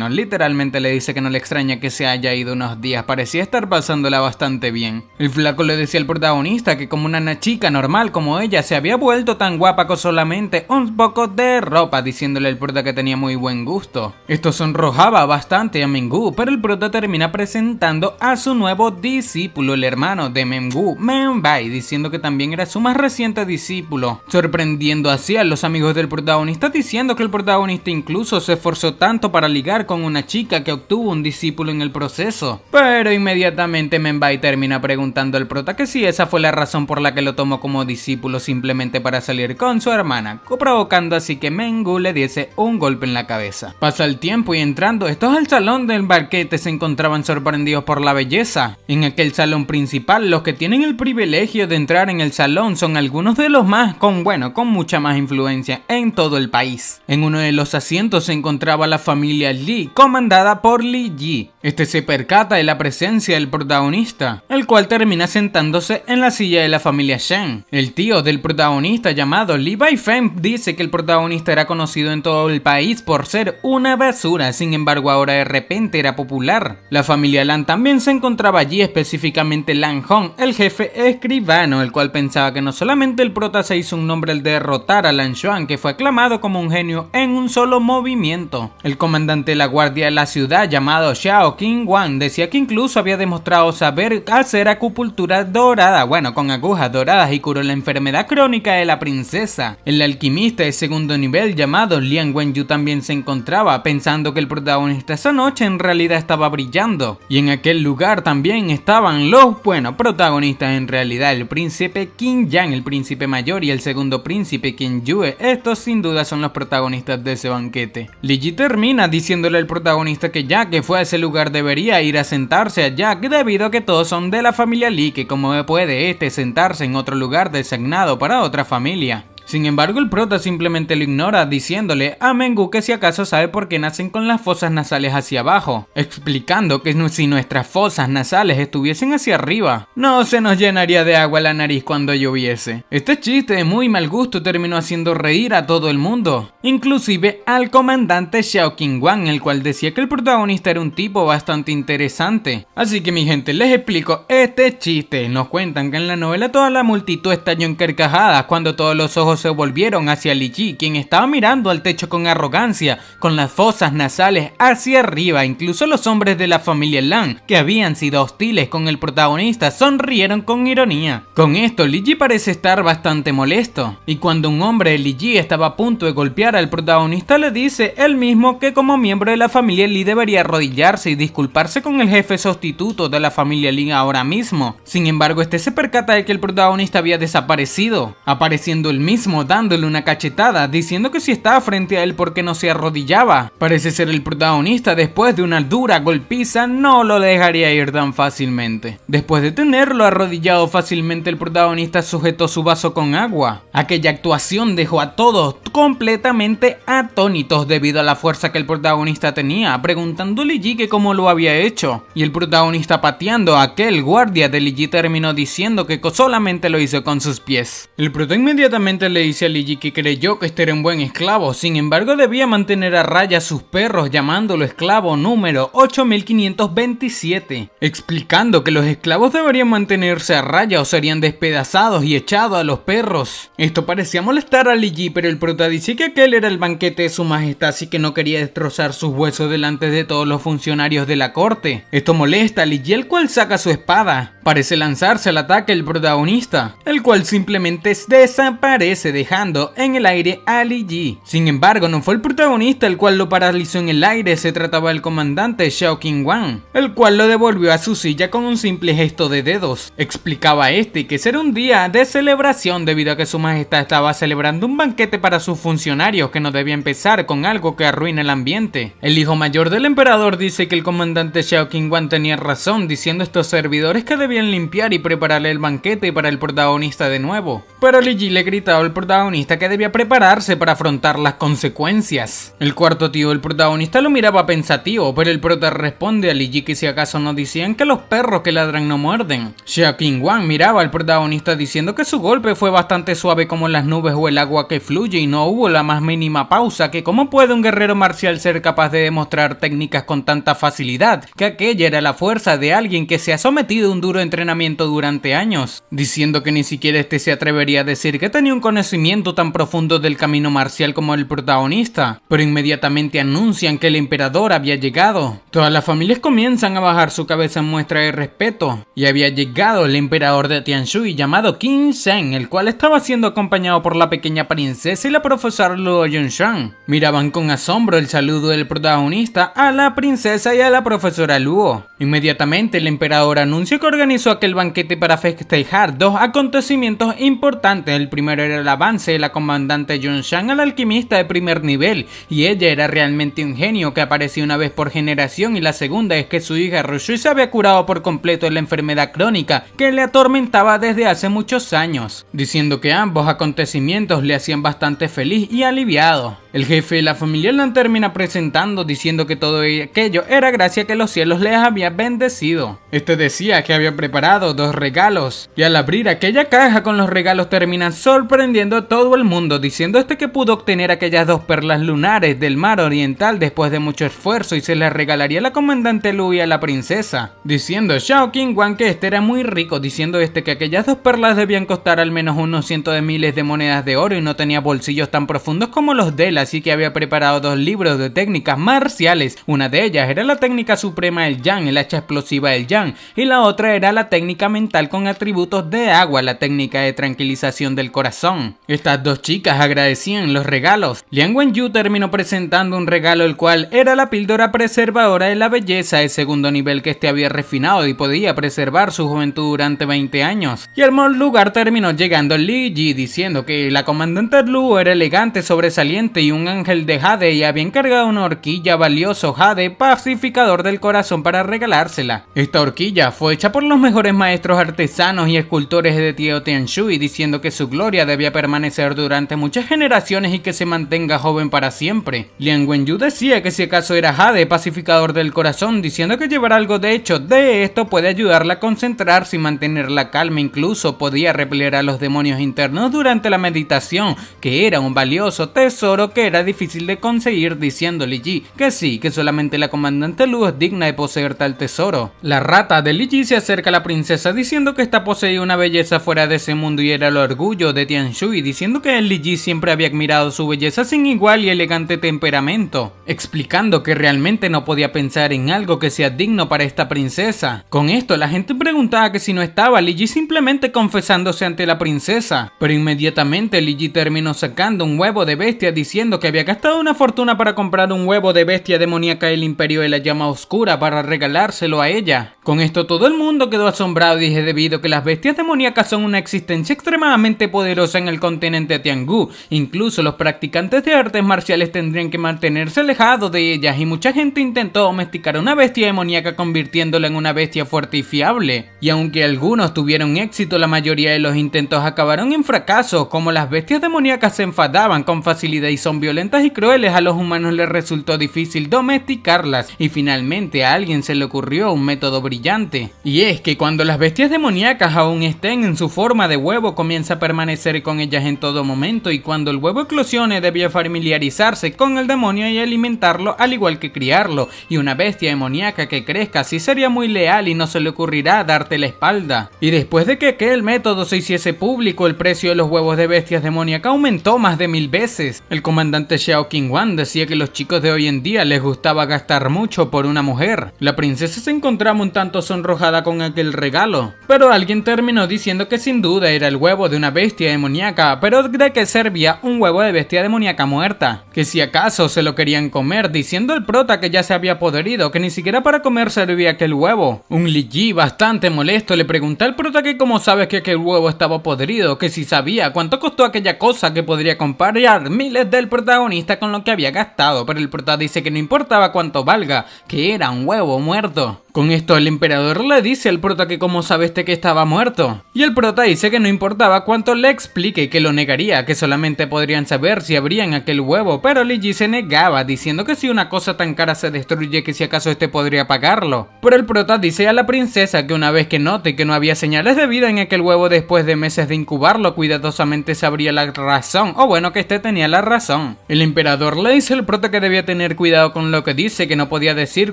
literalmente le dice que no le extraña que se haya ido unos días, parecía estar pasándola bastante bien. El flaco le decía al protagonista que como una chica normal como ella se había vuelto tan guapa con solamente un poco de ropa, diciéndole al prota que tenía muy buen gusto. Esto sonrojaba bastante a Mengu, pero el prota termina presentando a su nuevo discípulo, el hermano de Mengu, Menbai, diciendo que también era su más reciente discípulo, sorprendiendo así a los amigos del protagonista, diciendo que el protagonista incluso se esforzó tanto para ligar con una chica que obtuvo un discípulo en el proceso. Pero inmediatamente Menbai termina preguntando al prota que si esa fue la razón por la que lo tomó como discípulo simplemente para salir con su hermana, provocando así que Mengu le diese un golpe en la cabeza. Pasa el tiempo y entrando estos al salón del banquete se encontraban sorprendidos por la belleza. En aquel salón principal, los que tienen el privilegio de entrar en el salón son algunos de los más con mucha más influencia en todo el país. En uno de los asientos se encontraba la familia Li, comandada por Li Ji. Este se percata de la presencia del protagonista, el cual termina sentándose en la silla de la familia Shen. El tío del protagonista, llamado Li Baifeng, dice que el protagonista era conocido en todo el país por ser una basura, sin embargo ahora de repente era popular. La familia Lan también se encontraba allí, específicamente Lan Hong, el jefe escribano, el cual pensaba que no solamente el prota se hizo un nombre al derrotar a Lan Xuan, que fue aclamado como un genio en un solo movimiento. El comandante de la guardia de la ciudad, llamado Xiao Qingwan, decía que incluso había demostrado saber hacer acupuntura dorada, con agujas doradas, y curó la enfermedad crónica de la princesa. El alquimista de segundo nivel, llamado Liang Wenyu, también se encontraba, pensando que el protagonista esa noche en realidad estaba brillando. Y en aquel lugar también estaban los protagonistas en realidad, el príncipe Qin Yang, el príncipe mayor, y el segundo príncipe Qin Yue. Estos sin duda son los protagonistas de ese banquete. Li Ji termina diciéndole al protagonista que ya que fue a ese lugar debería ir a sentarse allá, debido a que todos son de la familia Li, que como puede sentarse en otro lugar designado para otra familia. Sin embargo, el prota simplemente lo ignora, diciéndole a Mengu que si acaso sabe por qué nacen con las fosas nasales hacia abajo, explicando que si nuestras fosas nasales estuviesen hacia arriba, no se nos llenaría de agua la nariz cuando lloviese. Este chiste de muy mal gusto terminó haciendo reír a todo el mundo, inclusive al comandante Xiao Qingwan, el cual decía que el protagonista era un tipo bastante interesante. Así que mi gente, les explico este chiste. Nos cuentan que en la novela toda la multitud estalló en carcajadas cuando todos los ojos se volvieron hacia Li Ji, quien estaba mirando al techo con arrogancia, con las fosas nasales hacia arriba. Incluso los hombres de la familia Lan, que habían sido hostiles con el protagonista, sonrieron con ironía. Con esto, Li Ji parece estar bastante molesto, y cuando un hombre de Li Ji estaba a punto de golpear al protagonista, le dice él mismo que como miembro de la familia Li debería arrodillarse y disculparse con el jefe sustituto de la familia Li ahora mismo. Sin embargo, este se percata de que el protagonista había desaparecido, apareciendo él mismo mismo dándole una cachetada, diciendo que si estaba frente a él porque no se arrodillaba. Parece ser el protagonista, después de una dura golpiza, no lo dejaría ir tan fácilmente. Después de tenerlo arrodillado fácilmente, el protagonista sujetó su vaso con agua. Aquella actuación dejó a todos completamente atónitos debido a la fuerza que el protagonista tenía, preguntando a Lee Ji que cómo lo había hecho. Y el protagonista, pateando a aquel guardia de Lee Ji, terminó diciendo que solamente lo hizo con sus pies. El prota inmediatamente le dice a Lee Ji que creyó que este era un buen esclavo, sin embargo debía mantener a raya a sus perros, llamándolo esclavo número 8527, explicando que los esclavos deberían mantenerse a raya o serían despedazados y echados a los perros. Esto parecía molestar a Lee Ji, pero el prota dice que aquel era el banquete de su majestad, así que no quería destrozar sus huesos delante de todos los funcionarios de la corte. Esto molesta a Lee Ji, el cual saca su espada. Parece lanzarse al ataque el protagonista, el cual simplemente desaparece dejando en el aire a Lee Ji. Sin embargo, no fue el protagonista el cual lo paralizó en el aire, se trataba del comandante Xiao Qingwan, el cual lo devolvió a su silla con un simple gesto de dedos. Explicaba este que será un día de celebración debido a que su majestad estaba celebrando un banquete para sus funcionarios que no debía empezar con algo que arruine el ambiente. El hijo mayor del emperador dice que el comandante Xiao Qingwan tenía razón, diciendo a estos servidores que debían limpiar y prepararle el banquete para el protagonista de nuevo. Pero Lee Ji le gritaba al protagonista que debía prepararse para afrontar las consecuencias. El cuarto tío del protagonista lo miraba pensativo, pero el prota responde a Lee Ji que si acaso no decían que los perros que ladran no muerden. Xiao Qingwan miraba al protagonista diciendo que su golpe fue bastante suave como las nubes o el agua que fluye y no hubo la más mínima pausa, que cómo puede un guerrero marcial ser capaz de demostrar técnicas con tanta facilidad, que aquella era la fuerza de alguien que se ha sometido a un duro entrenamiento durante años, diciendo que ni siquiera este se atrevería a decir que tenía un conocimiento tan profundo del camino marcial como el protagonista, pero inmediatamente anuncian que el emperador había llegado. Todas las familias comienzan a bajar su cabeza en muestra de respeto, y había llegado el emperador de Tianshui llamado Qin Zhen, el cual estaba siendo acompañado por la pequeña princesa y la profesora Luo Yunshan. Miraban con asombro el saludo del protagonista a la princesa y a la profesora Luo. Inmediatamente el emperador anuncia que organizó aquel banquete para festejar dos acontecimientos importantes. El primero era el avance de la comandante Yunshan al alquimista de primer nivel, y ella era realmente un genio que aparecía una vez por generación, y la segunda es que su hija Rushui se había curado por completo de la enfermedad crónica que le atormentaba desde hace muchos años, diciendo que ambos acontecimientos le hacían bastante feliz y aliviado. El jefe de la familia la termina presentando diciendo que todo aquello era gracias a que los cielos les había bendecido. Este decía que había preparado dos regalos, y al abrir aquella caja con los regalos terminan sorprendiendo a todo el mundo, diciendo que pudo obtener aquellas dos perlas lunares del mar oriental después de mucho esfuerzo y se las regalaría a la comandante Lu y a la princesa, diciendo Xiao Qingwan que este era muy rico, diciendo que aquellas dos perlas debían costar al menos unos cientos de miles de monedas de oro y no tenía bolsillos tan profundos como los de él, así que había preparado dos libros de técnicas marciales. Una de ellas era la técnica suprema del Yang, el hacha explosiva del Yang, y la otra era la técnica mental con atributos de agua, la técnica de tranquilización del corazón. Estas dos chicas agradecían los regalos. Liang Wenyu terminó presentando un regalo, el cual era la píldora preservadora de la belleza de segundo nivel que este había refinado y podía preservar su juventud durante 20 años. Y al lugar terminó llegando Lee Ji diciendo que la comandante Lu era elegante, sobresaliente y un ángel de jade, y había encargado una horquilla valioso jade pacificador del corazón para regalársela. Esta horquilla fue hecha por los mejores maestros artesanos y escultores de Tianshui, diciendo que su gloria debía permanecer durante muchas generaciones y que se mantenga joven para siempre. Liang Wenyu decía que si acaso era jade pacificador del corazón, diciendo que llevar algo de hecho de esto puede ayudarla a concentrarse y mantener la calma, incluso podía repeler a los demonios internos durante la meditación, que era un valioso tesoro que era difícil de conseguir, diciendo Lee Ji que sí, que solamente la comandante Lu es digna de poseer tal tesoro. La rata de Lee Ji se acerca a la princesa diciendo que esta poseía una belleza fuera de ese mundo y era el orgullo de Tianshui, diciendo que Lee Ji siempre había admirado su belleza sin igual y elegante temperamento, explicando que realmente no podía pensar en algo que sea digno para esta princesa. Con esto la gente preguntaba que si no estaba Lee Ji simplemente confesándose ante la princesa, pero inmediatamente Lee Ji terminó sacando un huevo de bestia diciendo que había gastado una fortuna para comprar un huevo de bestia demoníaca del imperio de la llama oscura para regalárselo a ella. Con esto todo el mundo quedó quedó asombrado y dije debido a que las bestias demoníacas son una existencia extremadamente poderosa en el continente Tiangú. Incluso los practicantes de artes marciales tendrían que mantenerse alejados de ellas y mucha gente intentó domesticar a una bestia demoníaca convirtiéndola en una bestia fuerte y fiable. Y aunque algunos tuvieron éxito, la mayoría de los intentos acabaron en fracaso. Como las bestias demoníacas se enfadaban con facilidad y son violentas y crueles, a los humanos les resultó difícil domesticarlas y finalmente a alguien se le ocurrió un método brillante. Y es que cuando las bestias demoníacas aún estén en su forma de huevo, comienza a permanecer con ellas en todo momento, y cuando el huevo eclosione debía familiarizarse con el demonio y alimentarlo al igual que criarlo, y una bestia demoníaca que crezca así sería muy leal y no se le ocurrirá darte la espalda. Y después de que aquel método se hiciese público, el precio de los huevos de bestias demoníacas aumentó más de 1000 veces. El comandante Xiao Qingwan decía que los chicos de hoy en día les gustaba gastar mucho por una mujer. La princesa se encontraba un tanto sonrojada con aquel regalo, pero alguien terminó diciendo que sin duda era el huevo de una bestia demoníaca, pero de que servía un huevo de bestia demoníaca muerta, que si acaso se lo querían comer, diciendo el prota que ya se había podrido, que ni siquiera para comer servía aquel huevo. Un Li Yi bastante molesto le preguntó al prota que cómo sabes que aquel huevo estaba podrido, que si sabía cuánto costó aquella cosa, que podría comparar miles del protagonista con lo que había gastado, pero el prota dice que no importaba cuánto valga, que era un huevo muerto. Con esto el emperador le dice al prota que cómo sabe que estaba muerto, y el prota dice que no importaba cuánto le explique, que lo negaría, que solamente podrían saber si abrían aquel huevo, pero Li Yi se negaba, diciendo que si una cosa tan cara se destruye, que si acaso podría pagarlo. Pero el prota dice a la princesa que una vez que note que no había señales de vida en aquel huevo después de meses de incubarlo, cuidadosamente sabría la razón, o bueno, que tenía la razón. El emperador le dice al prota que debía tener cuidado con lo que dice, que no podía decir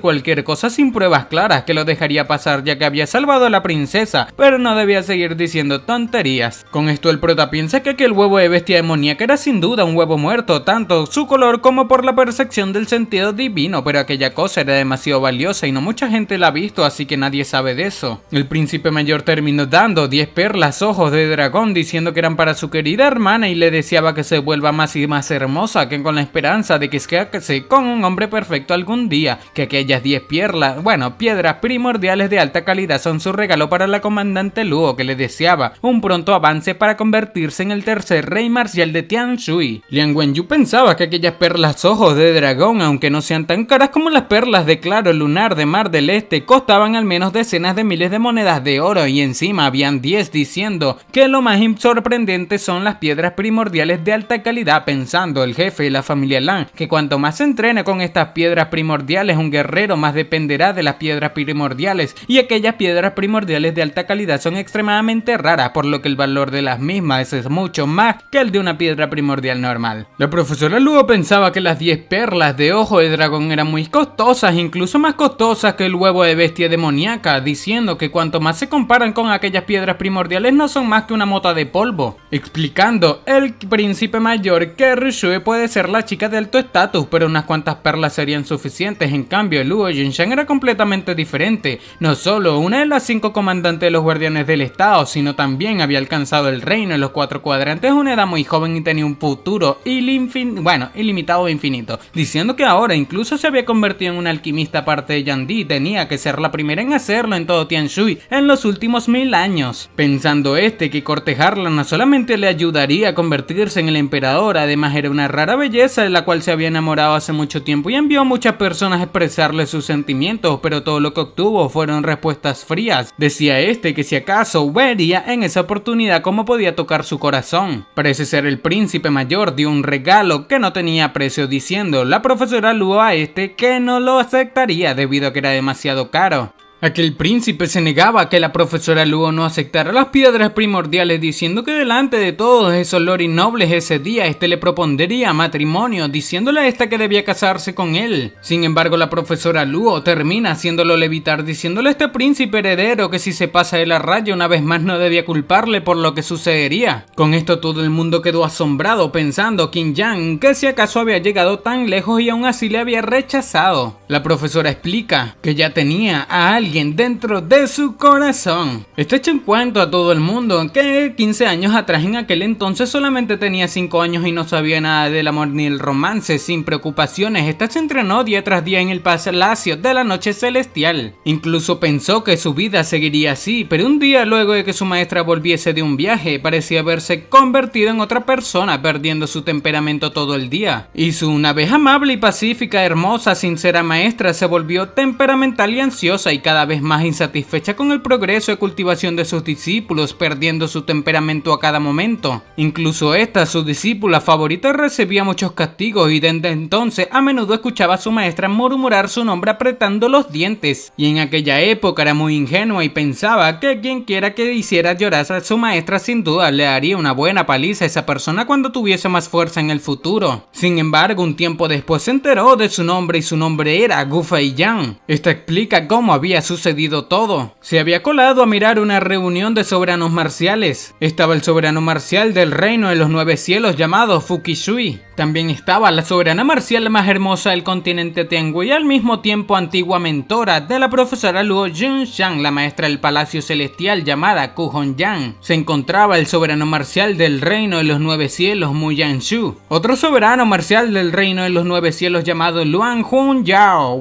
cualquier cosa sin pruebas claras, que lo dejaría pasar ya que había salvado a la princesa, pero no debía seguir diciendo tonterías. Con esto el prota piensa que aquel huevo de bestia demoníaca era sin duda un huevo muerto, tanto su color como por la percepción del sentido divino, pero aquella cosa era demasiado valiosa y no mucha gente la ha visto, así que nadie sabe de eso. El príncipe mayor terminó dando 10 perlas ojos de dragón, diciendo que eran para su querida hermana, y le deseaba que se vuelva más y más hermosa, que con la esperanza de que se case con un hombre perfecto algún día, que aquellas 10 piedras primordiales de alta calidad son su regalo para la comandante Luo, que le deseaba un pronto avance para convertirse en el tercer rey marcial de Tianshui. Liang Wenyu pensaba que aquellas perlas ojos de dragón, aunque no sean tan caras como las perlas de claro lunar de Mar del Este, costaban al menos decenas de miles de monedas de oro, y encima habían 10 diciendo que lo más sorprendente son las piedras primordiales de alta calidad, pensando el jefe de la familia Lan que cuanto más se entrene con estas piedras primordiales, un guerrero más dependerá de las piedras primordiales, y aquellas piedras primordiales de alta calidad son extremadamente raras, por lo que el valor de las mismas es mucho más que el de una piedra primordial normal. La profesora Luo pensaba que las 10 perlas de ojo de dragón eran muy costosas, incluso más costosas que el huevo de bestia demoníaca, diciendo que cuanto más se comparan con aquellas piedras primordiales no son más que una mota de polvo, explicando el príncipe mayor que Rishue puede ser la chica de alto estatus, pero unas cuantas perlas serían suficientes. En cambio, Luo Yunshan era completamente diferente, no solo una de las 5 comandantes de los guardianes del estado, sino también había alcanzado el reino en los 4 cuadrantes a una edad muy joven y tenía un futuro ilimitado e infinito, diciendo que ahora incluso se había convertido en un alquimista aparte de Yan Di, tenía que ser la primera en hacerlo en todo Tianshui en los últimos 1000 años, pensando que cortejarla no solamente le ayudaría a convertirse en el emperador, además era una rara belleza de la cual se había enamorado hace mucho tiempo y envió a muchas personas a expresarle sus sentimientos, pero todo lo que obtuvo fueron respuestas frías. Decía que si acaso vería en esa oportunidad cómo podía tocar su corazón. Parece ser el príncipe mayor dio un regalo que no tenía precio, diciendo la profesora Luo a que no lo aceptaría debido a que era demasiado caro. Aquel príncipe se negaba a que la profesora Luo no aceptara las piedras primordiales, diciendo que delante de todos esos loris nobles ese día le propondría matrimonio, diciéndole a que debía casarse con él. Sin embargo, la profesora Luo termina haciéndolo levitar, diciéndole a este príncipe heredero que si se pasa de la raya una vez más no debía culparle por lo que sucedería. Con esto todo el mundo quedó asombrado, pensando Qin Yang que si acaso había llegado tan lejos y aún así le había rechazado. La profesora explica que ya tenía a alguien alguien dentro de su corazón. Esto echa en cuento a todo el mundo que 15 años atrás en aquel entonces solamente tenía 5 años y no sabía nada del amor ni el romance. Sin preocupaciones, esta se entrenó día tras día en el palacio de la noche celestial. Incluso pensó que su vida seguiría así, pero un día luego de que su maestra volviese de un viaje, parecía haberse convertido en otra persona, perdiendo su temperamento todo el día. Y su una vez amable y pacífica, hermosa, sincera maestra se volvió temperamental y ansiosa y cada vez más insatisfecha con el progreso de cultivación de sus discípulos, perdiendo su temperamento a cada momento. Incluso esta, su discípula favorita, recibía muchos castigos y desde entonces a menudo escuchaba a su maestra murmurar su nombre apretando los dientes. Y en aquella época era muy ingenua y pensaba que quien quiera que hiciera llorar a su maestra sin duda le haría una buena paliza a esa persona cuando tuviese más fuerza en el futuro. Sin embargo, un tiempo después se enteró de su nombre y su nombre era Gu Feiyan. Esto explica cómo había sucedido todo. Se había colado a mirar una reunión de soberanos marciales. Estaba el soberano marcial del reino de los 9 cielos llamado Fukishui. También estaba la soberana marcial más hermosa del continente Tengu y al mismo tiempo antigua mentora de la profesora Luo Yunshan, la maestra del palacio celestial llamada Ku Hongyan. Se encontraba el soberano marcial del reino de los 9 cielos Mu Yanshu, otro soberano marcial del reino de los 9 cielos llamado Luan Hun Yao,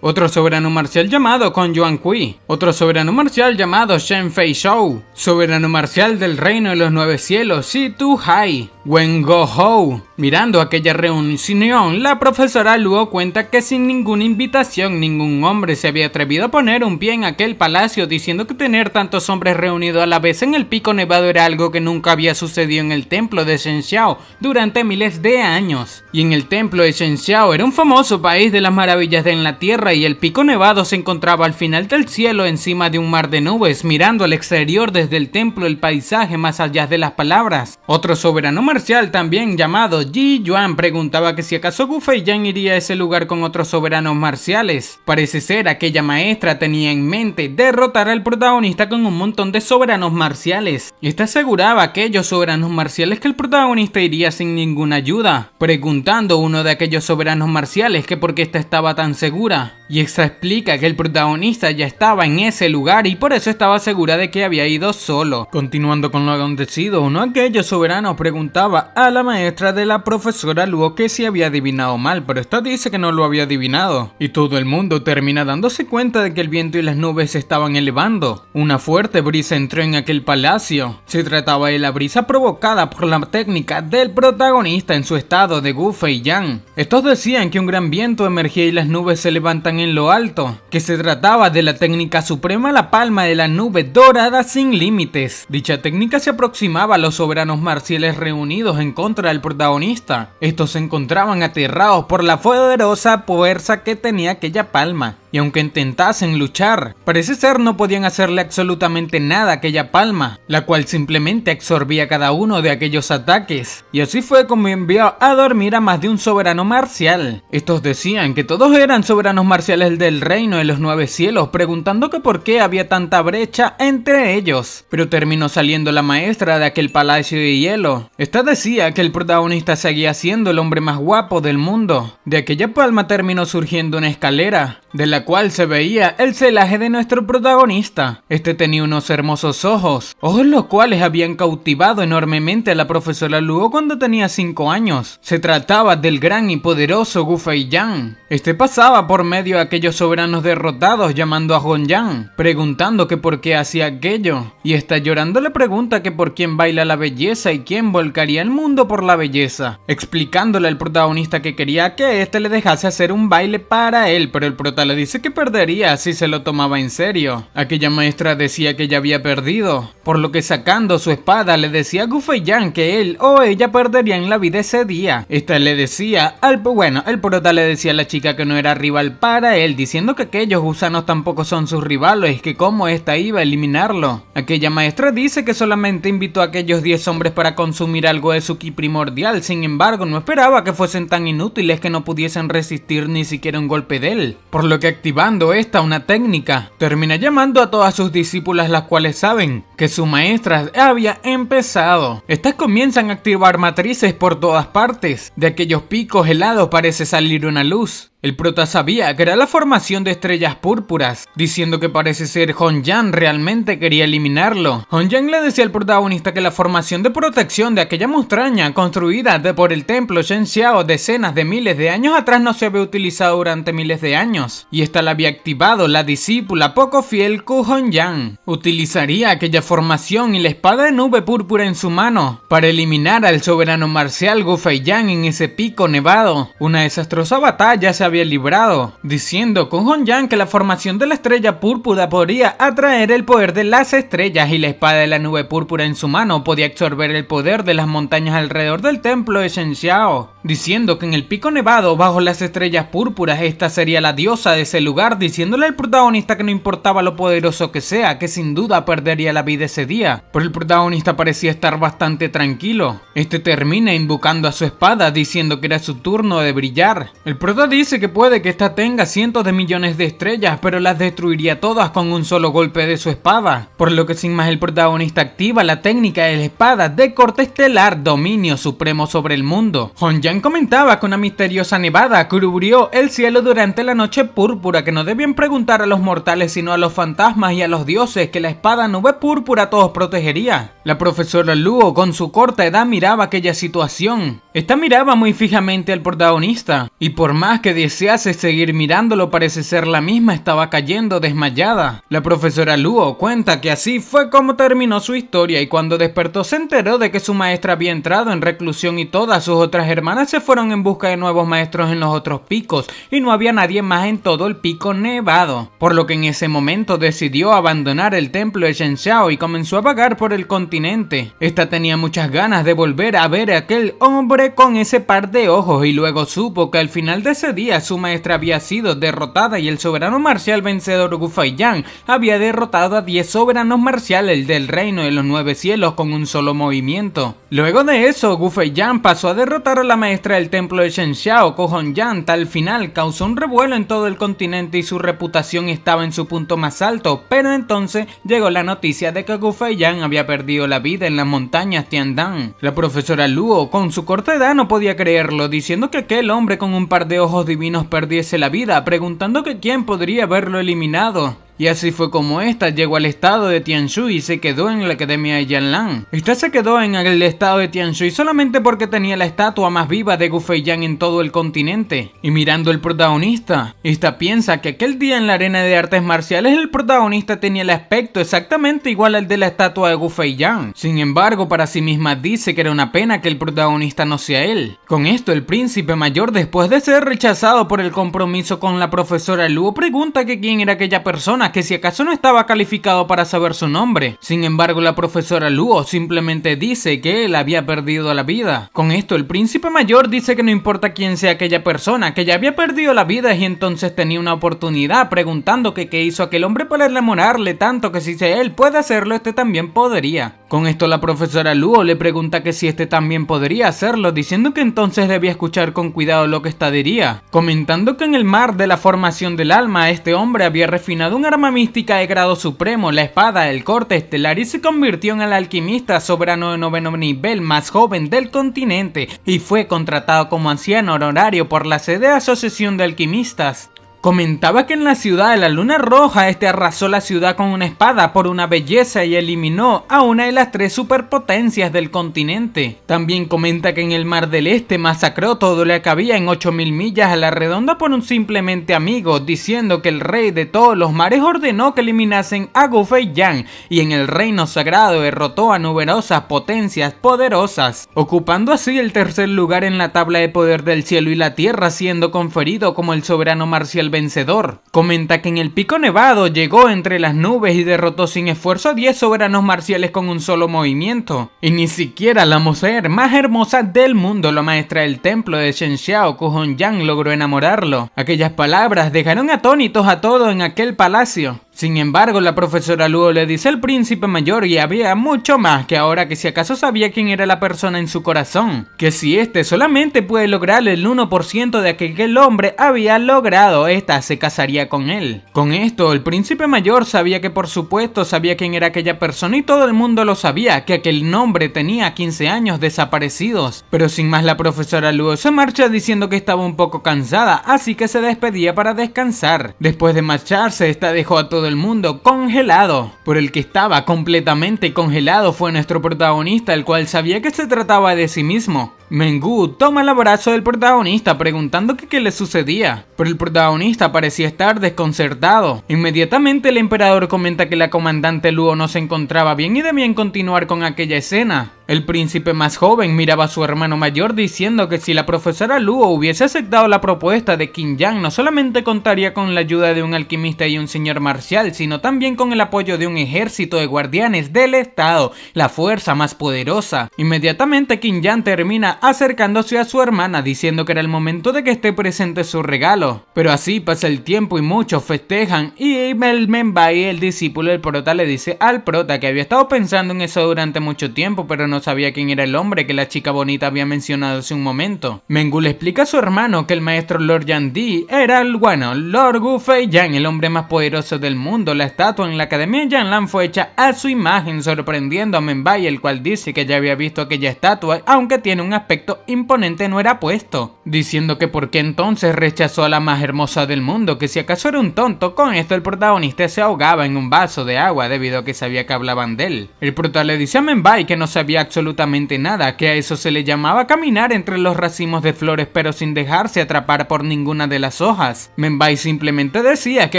otro soberano marcial llamado Kon Yuan Kui, otro soberano marcial llamado Shen Fei Shou, soberano marcial del reino de los 9 cielos Shi Tu Hai, Wen Go Hou. Mirando aquella reunión, la profesora Luo cuenta que sin ninguna invitación ningún hombre se había atrevido a poner un pie en aquel palacio, diciendo que tener tantos hombres reunidos a la vez en el pico nevado era algo que nunca había sucedido en el templo de Shenxiao durante miles de años. Y en el templo de Shenxiao era un famoso país de las maravillas de la tierra y el pico nevado se encontraba al final del cielo encima de un mar de nubes, mirando al exterior desde el templo el paisaje más allá de las palabras. Otro soberano marcial también llamado Yi Yuan preguntaba que si acaso Gu Feiyan iría a ese lugar con otros soberanos marciales. Parece ser aquella maestra tenía en mente derrotar al protagonista con un montón de soberanos marciales. Esta aseguraba a aquellos soberanos marciales que el protagonista iría sin ninguna ayuda, preguntando a uno de aquellos soberanos marciales que por qué esta estaba tan segura. Y esta explica que el protagonista ya estaba en ese lugar y por eso estaba segura de que había ido solo. Continuando con lo acontecido, uno de aquellos soberanos preguntaba a la maestra de la profesora Luo que si había adivinado mal, pero esta dice que no lo había adivinado. Y todo el mundo termina dándose cuenta de que el viento y las nubes se estaban elevando. Una fuerte brisa entró en aquel palacio. Se trataba de la brisa provocada por la técnica del protagonista en su estado de Gu Feiyan. Estos decían que un gran viento emergía y las nubes se levantan en lo alto, que se trataba de la técnica suprema, la palma de la nube dorada sin límites. Dicha técnica se aproximaba a los soberanos marciales reunidos en contra del protagonista. Estos se encontraban aterrados por la poderosa fuerza que tenía aquella palma. Y aunque intentasen luchar, parece ser no podían hacerle absolutamente nada a aquella palma, la cual simplemente absorbía cada uno de aquellos ataques. Y así fue como envió a dormir a más de un soberano marcial. Estos decían que todos eran soberanos marciales del reino de los 9 cielos, preguntando que por qué había tanta brecha entre ellos. Pero terminó saliendo la maestra de aquel palacio de hielo. Esta decía que el protagonista seguía siendo el hombre más guapo del mundo. De aquella palma terminó surgiendo una escalera, de la cual se veía el celaje de nuestro protagonista. Este tenía unos hermosos ojos los cuales habían cautivado enormemente a la profesora Luo cuando tenía 5 años. Se trataba del gran y poderoso Gu Feiyan. Este pasaba por medio de aquellos soberanos derrotados llamando a Hongyan, preguntando que por qué hacía aquello. Y está llorando le pregunta que por quién baila la belleza y quién volcaría el mundo por la belleza, explicándole al protagonista que quería que éste le dejase hacer un baile para él, pero el prota le dice que perdería si se lo tomaba en serio. Aquella maestra decía que ya había perdido, por lo que sacando su espada le decía a Gu Feiyan que él o ella perderían la vida ese día. Esta le decía el prota le decía a la chica que no era rival para él, diciendo que aquellos gusanos tampoco son sus rivales, que cómo esta iba a eliminarlo. Aquella maestra dice que solamente invitó a aquellos 10 hombres para consumir algo de su ki primordial, sin embargo no esperaba que fuesen tan inútiles que no pudiesen resistir ni siquiera un golpe de él, por lo que activando una técnica, termina llamando a todas sus discípulas, las cuales saben que su maestra había empezado. Estas comienzan a activar matrices por todas partes. De aquellos picos helados parece salir una luz. El prota sabía que era la formación de estrellas púrpuras, diciendo que parece ser Honjan realmente quería eliminarlo. Honjan le decía al protagonista que la formación de protección de aquella montaña construida por el templo Shen Xiao decenas de miles de años atrás no se había utilizado durante miles de años, y esta la había activado la discípula poco fiel Ku Honjan. Utilizaría aquella formación y la espada de nube púrpura en su mano para eliminar al soberano marcial Gu Feiyan en ese pico nevado. Una desastrosa batalla se había librado, diciendo Ku Honjan que la formación de la estrella púrpura podría atraer el poder de las estrellas y la espada de la nube púrpura en su mano podía absorber el poder de las montañas alrededor del templo de Shen Xiao, diciendo que en el pico nevado bajo las estrellas púrpuras esta sería la diosa de ese lugar, diciéndole al protagonista que no importaba lo poderoso que sea, que sin duda perdería la vida ese día. Pero el protagonista parecía estar bastante tranquilo. Este termina invocando a su espada diciendo que era su turno de brillar. El prota dice que puede que esta tenga cientos de millones de estrellas, pero las destruiría todas con un solo golpe de su espada, por lo que sin más el protagonista activa la técnica de la espada de corte estelar, dominio supremo sobre el mundo. Honjan comentaba que una misteriosa nevada cubrió el cielo durante la noche púrpura, que no debían preguntar a los mortales sino a los fantasmas y a los dioses, que la espada nube púrpura a todos protegería. La profesora Luo con su corta edad miraba aquella situación. Esta miraba muy fijamente al protagonista, y por más que desease seguir mirándolo parece ser la misma estaba cayendo desmayada. La profesora Luo cuenta que así fue como terminó su historia, y cuando despertó se enteró de que su maestra había entrado en reclusión y todas sus otras hermanas se fueron en busca de nuevos maestros en los otros picos, y no había nadie más en todo el pico nevado, por lo que en ese momento decidió abandonar el templo de Shen Xiao y comenzó a vagar por el continente. Esta tenía muchas ganas de volver a ver a aquel hombre con ese par de ojos, y luego supo que al final de ese día su maestra había sido derrotada y el soberano marcial vencedor Gu Feiyan había derrotado a 10 soberanos marciales del reino de los 9 cielos con un solo movimiento. Luego de eso, Gu Feiyan pasó a derrotar a la maestra del templo de Shen Xiao, Ku Honjan. Tal final causó un revuelo en todo el continente y su reputación estaba en su punto más alto, pero entonces llegó la noticia de que Gu Feiyan había perdido la vida en las montañas Tiandan. La profesora Luo con su corta edad no podía creerlo, diciendo que aquel hombre con un par de ojos divinos perdiese la vida, preguntando que quién podría haberlo eliminado. Y así fue como esta llegó al estado de Tianshu y se quedó en la academia de Yanlan. Esta se quedó en el estado de Tianshu solamente porque tenía la estatua más viva de Gu Feiyan en todo el continente. Y mirando el protagonista, esta piensa que aquel día en la arena de artes marciales el protagonista tenía el aspecto exactamente igual al de la estatua de Gu Feiyan. Sin embargo, para sí misma dice que era una pena que el protagonista no sea él. Con esto, el príncipe mayor, después de ser rechazado por el compromiso con la profesora Luo, pregunta que quién era aquella persona, que si acaso no estaba calificado para saber su nombre. Sin embargo, la profesora Luo simplemente dice que él había perdido la vida. Con esto, el príncipe mayor dice que no importa quién sea aquella persona, que ya había perdido la vida y entonces tenía una oportunidad, preguntando que qué hizo aquel hombre para enamorarle tanto, que si él puede hacerlo, este también podría. Con esto, la profesora Luo le pregunta que si este también podría hacerlo, diciendo que entonces debía escuchar con cuidado lo que esta diría, comentando que en el mar de la formación del alma, este hombre había refinado un arma mística de grado supremo, la espada del corte estelar, y se convirtió en el alquimista soberano de 9º nivel más joven del continente, y fue contratado como anciano honorario por la sede de Asociación de Alquimistas. Comentaba que en la ciudad de la Luna Roja este arrasó la ciudad con una espada por una belleza y eliminó a una de las 3 superpotencias del continente. También comenta que en el Mar del Este masacró todo lo que había en 8000 millas a la redonda por un simplemente amigo, diciendo que el rey de todos los mares ordenó que eliminasen a Gu Feiyan, y en el reino sagrado derrotó a numerosas potencias poderosas, ocupando así el tercer lugar en la tabla de poder del cielo y la tierra, siendo conferido como el soberano marcial vencedor. Comenta que en el pico nevado llegó entre las nubes y derrotó sin esfuerzo a 10 soberanos marciales con un solo movimiento. Y ni siquiera la mujer más hermosa del mundo, la maestra del templo de Shen Xiao, Ku Honjan, logró enamorarlo. Aquellas palabras dejaron atónitos a todos en aquel palacio. Sin embargo, la profesora Luo le dice al príncipe mayor y había mucho más que ahora, que si acaso sabía quién era la persona en su corazón, que si este solamente puede lograr el 1% de que aquel hombre había logrado, esta se casaría con él. Con esto, el príncipe mayor sabía que por supuesto sabía quién era aquella persona y todo el mundo lo sabía, que aquel nombre tenía 15 años desaparecidos. Pero sin más, la profesora Luo se marcha diciendo que estaba un poco cansada, así que se despedía para descansar. Después de marcharse, esta dejó a todo el mundo congelado. Por el que estaba completamente congelado fue nuestro protagonista, el cual sabía que se trataba de sí mismo. Mengü toma el abrazo del protagonista preguntando que qué le sucedía, pero el protagonista parecía estar desconcertado. Inmediatamente el emperador comenta que la comandante Luo no se encontraba bien y debían continuar con aquella escena. El príncipe más joven miraba a su hermano mayor diciendo que si la profesora Luo hubiese aceptado la propuesta de Qin Yang, no solamente contaría con la ayuda de un alquimista y un señor marcial, sino también con el apoyo de un ejército de guardianes del estado, la fuerza más poderosa. Inmediatamente Qin Yang termina acercándose a su hermana diciendo que era el momento de que esté presente su regalo. Pero así pasa el tiempo y muchos festejan, y el Menbai, el discípulo del prota, le dice al prota que había estado pensando en eso durante mucho tiempo, pero no sabía quién era el hombre que la chica bonita había mencionado hace un momento. Mengü le explica a su hermano que el maestro Lord Yan Di era Lord Gu Fei Yan, el hombre más poderoso del mundo. La estatua en la academia Yanlan fue hecha a su imagen, sorprendiendo a Menbai, el cual dice que ya había visto aquella estatua, aunque tiene un aspecto imponente, no era puesto, diciendo que por qué entonces rechazó a la más hermosa del mundo, que si acaso era un tonto. Con esto el protagonista se ahogaba en un vaso de agua debido a que sabía que hablaban de él. El prota le dice a Menbai que no sabía absolutamente nada, que a eso se le llamaba caminar entre los racimos de flores pero sin dejarse atrapar por ninguna de las hojas. Menbai simplemente decía que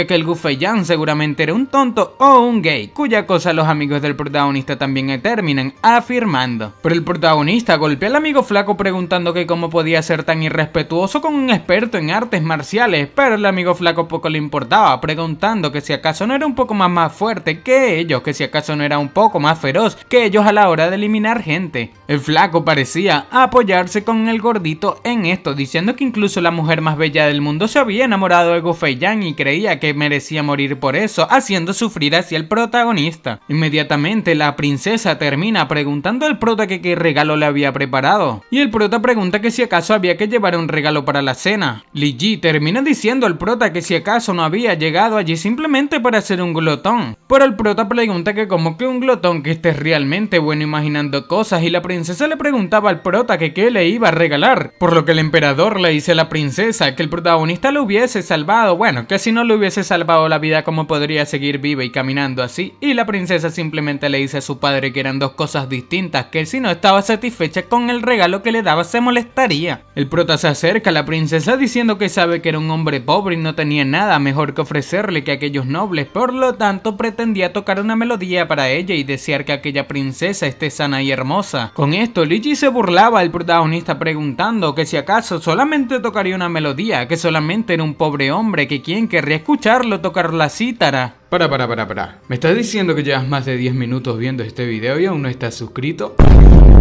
aquel Gu Fei Yan seguramente era un tonto o un gay, cuya cosa los amigos del protagonista también terminan afirmando. Pero el protagonista golpea al amigo flaco preguntando que cómo podía ser tan irrespetuoso con un experto en artes marciales, pero el amigo flaco poco le importaba, preguntando que si acaso no era un poco más fuerte que ellos, que si acaso no era un poco más feroz que ellos a la hora de eliminar gente. El flaco parecía apoyarse con el gordito en esto, diciendo que incluso la mujer más bella del mundo se había enamorado de Gu Fei Yan y creía que merecía morir por eso, haciendo sufrir hacia el protagonista. Inmediatamente la princesa termina preguntando al prota que qué regalo le había preparado, y el prota pregunta que si acaso había que llevar un regalo para la cena. Li Ji termina diciendo al prota que si acaso no había llegado allí simplemente para ser un glotón, pero el prota pregunta que como que un glotón, que esté realmente bueno imaginando cosas, y la princesa le preguntaba al prota que qué le iba a regalar, por lo que el emperador le dice a la princesa que el protagonista lo hubiese salvado, bueno, que si no le hubiese salvado la vida, cómo podría seguir viva y caminando así, y la princesa simplemente le dice a su padre que eran dos cosas distintas, que si no estaba satisfecha con el regalo que le daba se molestaría. El prota se acerca a la princesa diciendo que sabe que era un hombre pobre y no tenía nada mejor que ofrecerle que aquellos nobles, por lo tanto pretendía tocar una melodía para ella y desear que aquella princesa esté sana y hermosa. Con esto Li Ji se burlaba al protagonista preguntando que si acaso solamente tocaría una melodía, que solamente era un pobre hombre, que quién querría escucharlo tocar la cítara. Para. ¿Me estás diciendo que llevas más de 10 minutos viendo este video y aún no estás suscrito?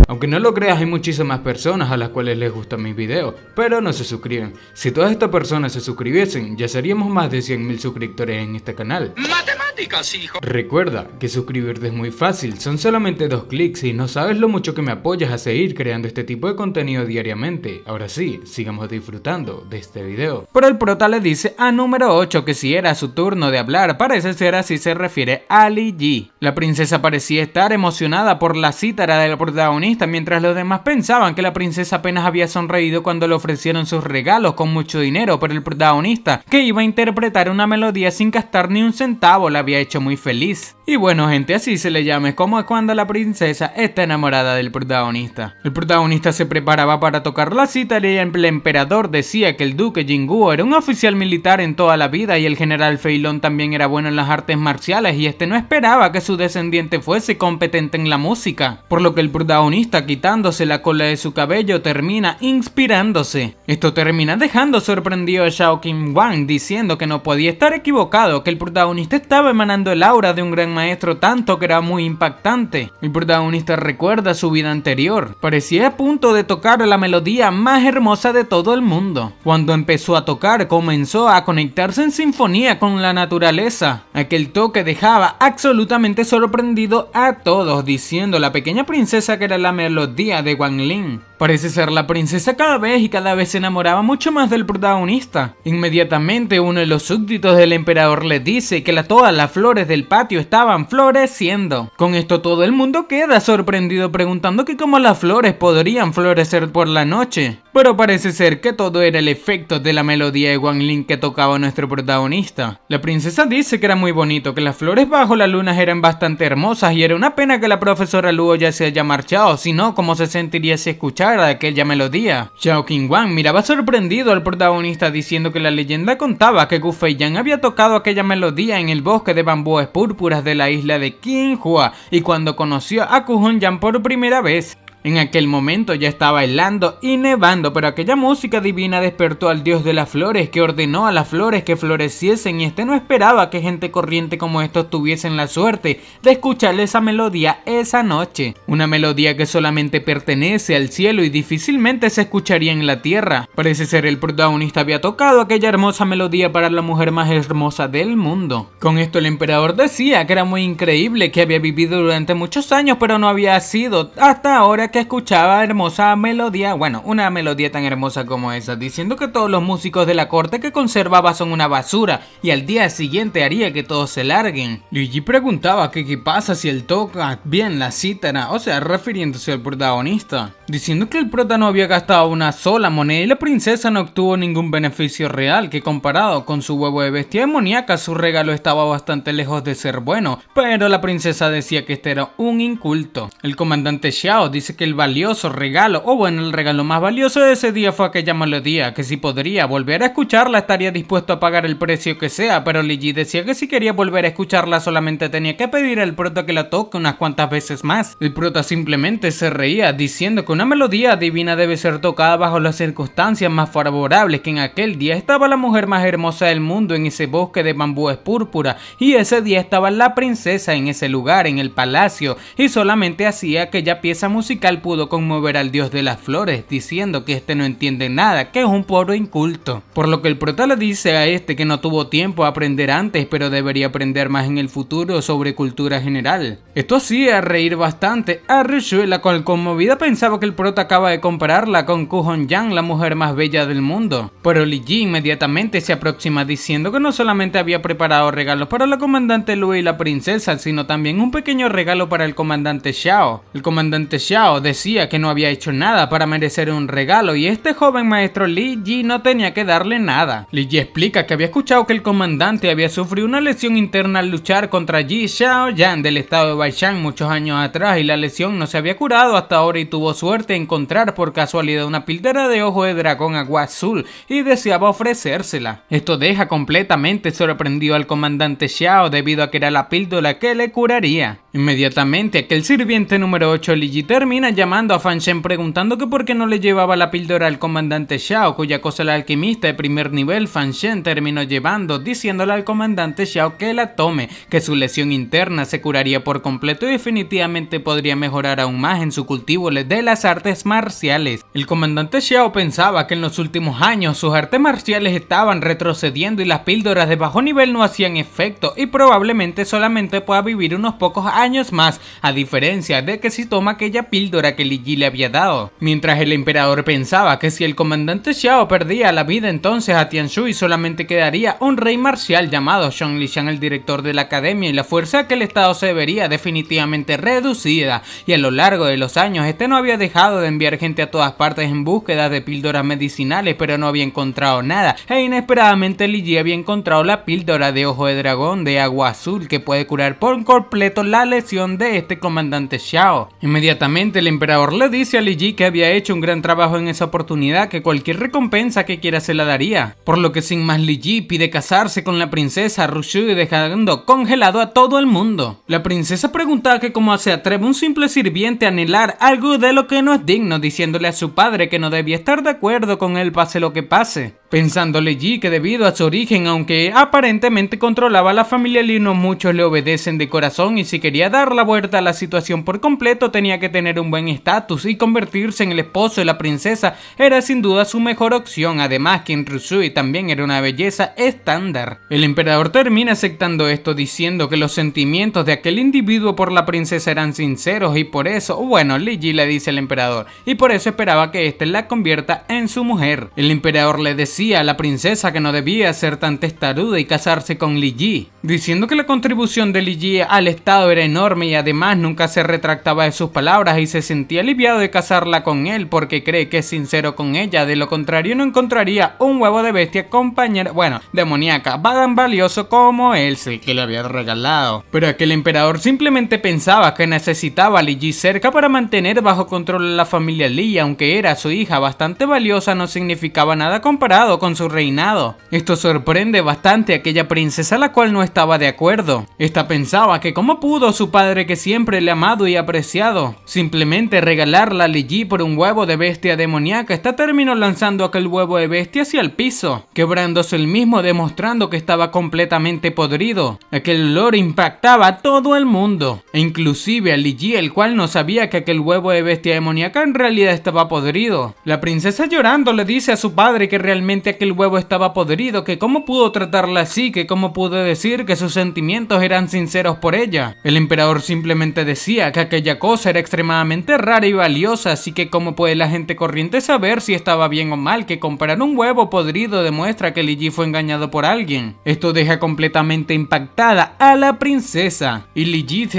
Aunque no lo creas, hay muchísimas personas a las cuales les gustan mis videos, pero no se suscriben. Si todas estas personas se suscribiesen, ya seríamos más de 100.000 suscriptores en este canal. ¡Matemáticas, hijo! Recuerda que suscribirte es muy fácil, son solamente 2 clics y no sabes lo mucho que me apoyas a seguir creando este tipo de contenido diariamente. Ahora sí, sigamos disfrutando de este video. Pero el prota le dice a número 8 que si era su turno de hablar, parece ser así se refiere a Li Ji. La princesa parecía estar emocionada por la cítara del protagonista, mientras los demás pensaban que la princesa apenas había sonreído cuando le ofrecieron sus regalos con mucho dinero, pero el protagonista, que iba a interpretar una melodía sin gastar ni un centavo, la había hecho muy feliz. Y bueno gente, así se le llama, como es cuando la princesa está enamorada del protagonista. El protagonista se preparaba para tocar la cítara y el emperador decía que el duque Jingu era un oficial militar en toda la vida y el general Fei Long también era bueno en las artes marciales, y este no esperaba que su descendiente fuese competente en la música, por lo que el protagonista, quitándose la cola de su cabello, termina inspirándose. Esto termina dejando sorprendido a Xiao Qin Wang, diciendo que no podía estar equivocado, que el protagonista estaba emanando el aura de un gran maestro, tanto que era muy impactante. El protagonista recuerda su vida anterior. Parecía a punto de tocar la melodía más hermosa de todo el mundo. Cuando empezó a tocar, comenzó a conectarse en sinfonía con la naturaleza. Aquel toque dejaba absolutamente sorprendido a todos, diciendo la pequeña princesa que era la melodía de Wang Ling. Parece ser la princesa cada vez se enamoraba mucho más del protagonista. Inmediatamente uno de los súbditos del emperador le dice que todas las flores del patio estaban floreciendo. Con esto todo el mundo queda sorprendido preguntando que cómo las flores podrían florecer por la noche. Pero parece ser que todo era el efecto de la melodía de Wang Ling que tocaba nuestro protagonista. La princesa dice que era muy bonito, que las flores bajo la luna eran bastante hermosas y era una pena que la profesora Luo ya se haya marchado, si no, cómo se sentiría si escuchara aquella melodía. Xiao Qinguang miraba sorprendido al protagonista diciendo que la leyenda contaba que Gu Feiyan había tocado aquella melodía en el bosque de bambúes púrpuras de la isla de Qinghua y cuando conoció a Ku Hongyan por primera vez. En aquel momento ya estaba helando y nevando, pero aquella música divina despertó al dios de las flores, que ordenó a las flores que floreciesen, y este no esperaba que gente corriente como estos tuviesen la suerte de escucharle esa melodía esa noche. Una melodía que solamente pertenece al cielo y difícilmente se escucharía en la tierra. Parece ser el protagonista había tocado aquella hermosa melodía para la mujer más hermosa del mundo. Con esto el emperador decía que era muy increíble, que había vivido durante muchos años, pero no había sido hasta ahora que escuchaba hermosa melodía, bueno, una melodía tan hermosa como esa, diciendo que todos los músicos de la corte que conservaba son una basura y al día siguiente haría que todos se larguen. Luigi preguntaba que qué pasa si él toca bien la cítara, o sea, refiriéndose al protagonista, diciendo que el prota no había gastado una sola moneda y la princesa no obtuvo ningún beneficio real, que comparado con su huevo de bestia demoníaca su regalo estaba bastante lejos de ser bueno, pero la princesa decía que este era un inculto. El comandante Xiao dice que el valioso regalo, o bueno, el regalo más valioso de ese día fue aquella melodía, que si podría volver a escucharla estaría dispuesto a pagar el precio que sea, pero Li Ji decía que si quería volver a escucharla solamente tenía que pedir al prota que la toque unas cuantas veces más. El prota simplemente se reía, diciendo que una melodía divina debe ser tocada bajo las circunstancias más favorables, que en aquel día estaba la mujer más hermosa del mundo en ese bosque de bambúes púrpura, y ese día estaba la princesa en ese lugar, en el palacio, y solamente hacía aquella pieza musical pudo conmover al dios de las flores, diciendo que este no entiende nada, que es un puro inculto. Por lo que el prota le dice a este que no tuvo tiempo a aprender antes, pero debería aprender más en el futuro sobre cultura general. Esto hacía reír bastante a Rishui, la cual conmovida pensaba que el prota acaba de compararla con Ku Hongyan, la mujer más bella del mundo. Pero Li Ji inmediatamente se aproxima diciendo que no solamente había preparado regalos para la comandante Luo y la princesa, sino también un pequeño regalo para el comandante Xiao. El comandante Xiao decía que no había hecho nada para merecer un regalo y este joven maestro Li Ji no tenía que darle nada. Li Ji explica que había escuchado que el comandante había sufrido una lesión interna al luchar contra Ji Xiaoyan del estado de Baishan muchos años atrás y la lesión no se había curado hasta ahora y tuvo suerte de encontrar por casualidad una píldora de ojo de dragón agua azul y deseaba ofrecérsela. Esto deja completamente sorprendido al comandante Xiao debido a que era la píldora que le curaría. Inmediatamente aquel sirviente número 8 Li Ji termina llamando a Fan Shen preguntando que por qué no le llevaba la píldora al comandante Xiao, cuya cosa el alquimista de primer nivel Fan Shen terminó llevando, diciéndole al comandante Xiao que la tome, que su lesión interna se curaría por completo y definitivamente podría mejorar aún más en su cultivo de las artes marciales. El comandante Xiao pensaba que en los últimos años sus artes marciales estaban retrocediendo y las píldoras de bajo nivel no hacían efecto y probablemente solamente pueda vivir unos pocos años más, a diferencia de que si toma aquella píldora que Li Ji le había dado. Mientras el emperador pensaba que si el comandante Xiao perdía la vida entonces a Tianshui solamente quedaría un rey marcial llamado Zhong Lixiang, el director de la academia, y la fuerza de aquel estado se vería definitivamente reducida, y a lo largo de los años este no había dejado de enviar gente a todas partes en búsqueda de píldoras medicinales, pero no había encontrado nada, e inesperadamente Li Ji había encontrado la píldora de ojo de dragón de agua azul que puede curar por completo la lesión de este comandante Xiao. Inmediatamente el emperador le dice a Li Ji que había hecho un gran trabajo en esa oportunidad, que cualquier recompensa que quiera se la daría, por lo que sin más Li Ji pide casarse con la princesa Rushui dejando congelado a todo el mundo. La princesa preguntaba que cómo se atreve un simple sirviente a anhelar algo de lo que no es digno, diciéndole a su padre que no debía estar de acuerdo con él pase lo que pase. pensando Li que debido a su origen, aunque aparentemente controlaba a la familia Li, no muchos le obedecen de corazón, y si quería dar la vuelta a la situación por completo tenía que tener un buen estatus, y convertirse en el esposo de la princesa era sin duda su mejor opción. Además, Qin Rushui también era una belleza estándar. El emperador termina aceptando esto, diciendo que los sentimientos de aquel individuo por la princesa eran sinceros, y por eso, bueno, Li Yi le dice al emperador, y por eso esperaba que éste la convierta en su mujer. El emperador le decía a la princesa que no debía ser tan testaruda y casarse con Li Yi, diciendo que la contribución de Li Yi al estado era enorme y además nunca se retractaba de sus palabras, y se sentía aliviado de casarla con él porque cree que es sincero con ella. De lo contrario no encontraría un huevo de bestia compañera, demoníaca, tan valioso como él, el que le había regalado. Pero aquel emperador simplemente pensaba que necesitaba a Li Yi cerca para mantener bajo control a la familia Li, aunque era su hija bastante valiosa, no significaba nada comparado con su reinado. Esto sorprende bastante a aquella princesa, la cual no estaba de acuerdo. Esta pensaba que cómo pudo su padre, que siempre le ha amado y apreciado, simplemente regalarla a Li Yi por un huevo de bestia demoníaca. Esta terminó lanzando aquel huevo de bestia hacia el piso, quebrándose el mismo, demostrando que estaba completamente podrido. Aquel olor impactaba a todo el mundo, e inclusive a Li Yi, el cual no sabía que aquel huevo de bestia demoníaca en realidad estaba podrido. La princesa, llorando, le dice a su padre que realmente aquel huevo estaba podrido, que cómo pudo tratarla así, que cómo pudo decir que sus sentimientos eran sinceros por ella. El emperador simplemente decía que aquella cosa era extremadamente rara y valiosa, así que cómo puede la gente corriente saber si estaba bien o mal, que comprar un huevo podrido demuestra que Li Yi fue engañado por alguien. Esto deja completamente impactada a la princesa, y Li Yi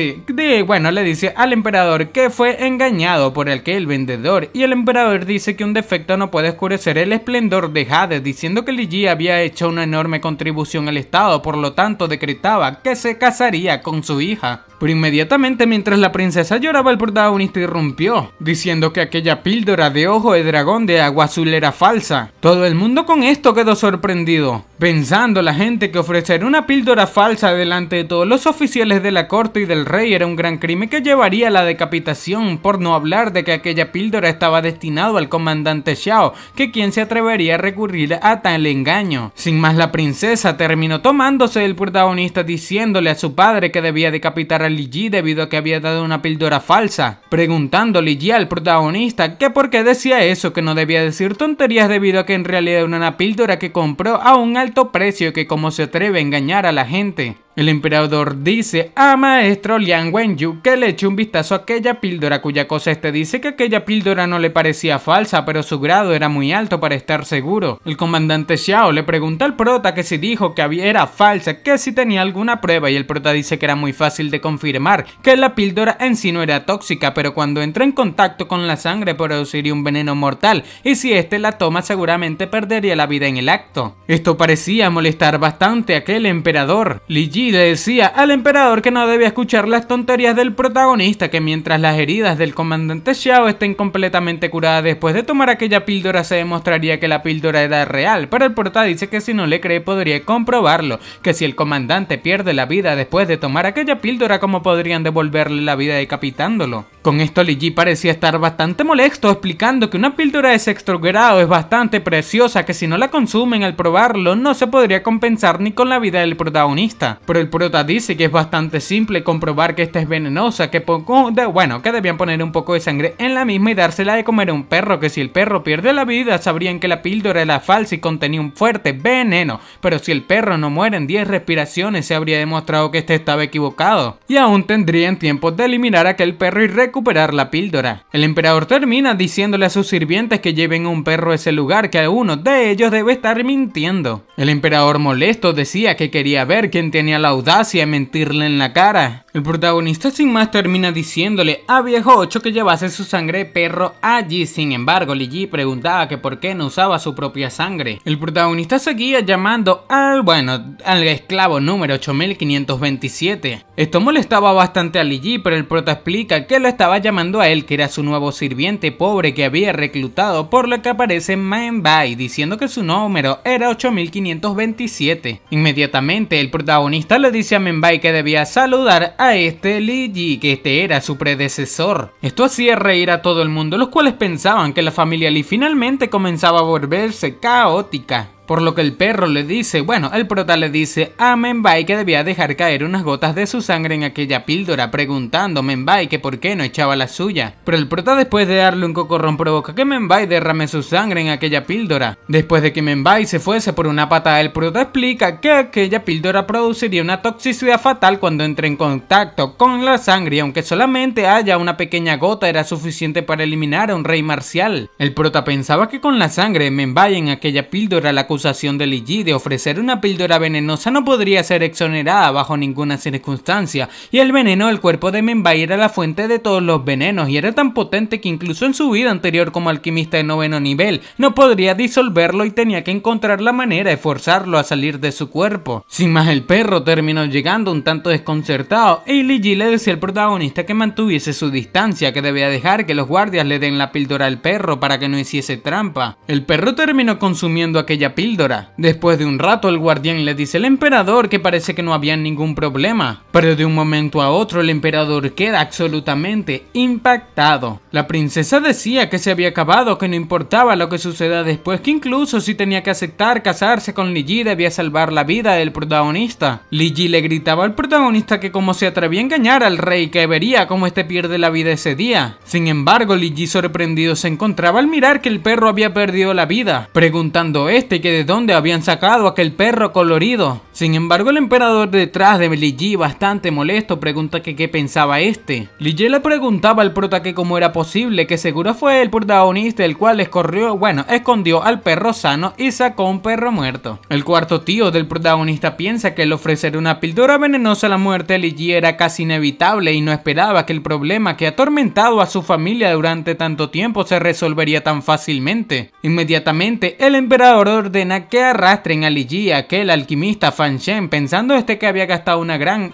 le dice al emperador que fue engañado por aquel vendedor, y el emperador dice que un defecto no puede oscurecer el esplendor de Hades, diciendo que Li Yi había hecho una enorme contribución al estado, por lo tanto decretaba que se casaría con su hija. Pero inmediatamente, mientras la princesa lloraba, el protagonista irrumpió, diciendo que aquella píldora de ojo de dragón de agua azul era falsa. Todo el mundo con esto quedó sorprendido, pensando la gente que ofrecer una píldora falsa delante de todos los oficiales de la corte y del rey era un gran crimen que llevaría a la decapitación, por no hablar de que aquella píldora estaba destinado al comandante Xiao, que quien se atrevería a recurrir a tal engaño. Sin más, la princesa terminó tomándose del protagonista, diciéndole a su padre que debía decapitar a Li Yi debido a que había dado una píldora falsa, preguntando Li Yi al protagonista que por qué decía eso, que no debía decir tonterías debido a que en realidad era una píldora que compró a un alto precio, que cómo se atreve a engañar a la gente. El emperador dice a maestro Liang Wenyu que le eche un vistazo a aquella píldora, cuya cosa dice que aquella píldora no le parecía falsa, pero su grado era muy alto para estar seguro. El comandante Xiao le pregunta al prota que si dijo que era falsa, que si tenía alguna prueba, y el prota dice que era muy fácil de confirmar, que la píldora en sí no era tóxica, pero cuando entra en contacto con la sangre produciría un veneno mortal, y si la toma seguramente perdería la vida en el acto. Esto parecía molestar bastante a aquel emperador. Li Yi le decía al emperador que no debía escuchar las tonterías del protagonista, que mientras las heridas del comandante Xiao estén completamente curadas después de tomar aquella píldora se demostraría que la píldora era real, pero el prota dice que si no le cree podría comprobarlo, que si el comandante pierde la vida después de tomar aquella píldora, ¿cómo podrían devolverle la vida decapitándolo? Con esto Li Yi parecía estar bastante molesto, explicando que una píldora de sexto grado es bastante preciosa, que si no la consumen al probarlo no se podría compensar ni con la vida del protagonista. Pero el prota dice que es bastante simple comprobar que esta es venenosa, que debían poner un poco de sangre en la misma y dársela de comer a un perro, que si el perro pierde la vida sabrían que la píldora era falsa y contenía un fuerte veneno, pero si el perro no muere en 10 respiraciones se habría demostrado que este estaba equivocado, y aún tendrían tiempo de eliminar a aquel perro y recuperar la píldora. El emperador termina diciéndole a sus sirvientes que lleven a un perro a ese lugar, que a uno de ellos debe estar mintiendo. El emperador, molesto, decía que quería ver quién tenía la audacia de mentirle en la cara. El protagonista sin más termina diciéndole a Viejo 8 que llevase su sangre de perro allí. Sin embargo, Li Yi preguntaba que por qué no usaba su propia sangre. El protagonista seguía llamando al esclavo número 8527. Esto molestaba bastante a Li Yi, pero el prota explica que lo estaba llamando a él, que era su nuevo sirviente pobre que había reclutado, por lo que aparece Menbai diciendo que su número era 8527. Inmediatamente el protagonista le dice a Menbai que debía saludar a Li Yi, que este era su predecesor. Esto hacía reír a todo el mundo, los cuales pensaban que la familia Li finalmente comenzaba a volverse caótica. por lo que el perro le dice, el prota le dice a Membai que debía dejar caer unas gotas de su sangre en aquella píldora, preguntando a Membai que por qué no echaba la suya. Pero el prota, después de darle un cocorrón, provoca que Membai derrame su sangre en aquella píldora. Después de que Membai se fuese por una patada, el prota explica que aquella píldora produciría una toxicidad fatal cuando entre en contacto con la sangre, y aunque solamente haya una pequeña gota era suficiente para eliminar a un rey marcial. El prota pensaba que con la sangre de Membai en aquella píldora la acusación de Li Yi de ofrecer una píldora venenosa no podría ser exonerada bajo ninguna circunstancia, y el veneno del cuerpo de Membai era la fuente de todos los venenos y era tan potente que incluso en su vida anterior como alquimista de 9º nivel no podría disolverlo y tenía que encontrar la manera de forzarlo a salir de su cuerpo. Sin más, el perro terminó llegando un tanto desconcertado y Li Yi le decía al protagonista que mantuviese su distancia, que debía dejar que los guardias le den la píldora al perro para que no hiciese trampa. El perro terminó consumiendo aquella píldora. Después de un rato el guardián le dice al emperador que parece que no había ningún problema, pero de un momento a otro el emperador queda absolutamente impactado. La princesa decía que se había acabado, que no importaba lo que suceda después, que incluso si tenía que aceptar casarse con Li Yi debía salvar la vida del protagonista. Li Yi le gritaba al protagonista que como se atrevía a engañar al rey, que vería cómo este pierde la vida ese día. Sin embargo, Li Yi sorprendido se encontraba al mirar que el perro había perdido la vida, preguntando que de dónde habían sacado aquel perro colorido. Sin embargo, el emperador detrás de Li Yi, bastante molesto, pregunta que qué pensaba este. Li Yi le preguntaba al prota que cómo era posible, que seguro fue el protagonista el cual escondió al perro sano y sacó un perro muerto. El cuarto tío del protagonista piensa que el ofrecer una píldora venenosa a la muerte de Li Yi era casi inevitable y no esperaba que el problema que ha atormentado a su familia durante tanto tiempo se resolvería tan fácilmente. Inmediatamente, el emperador ordena que arrastren a Li Yi, aquel alquimista Fan Shen, pensando que había gastado una gran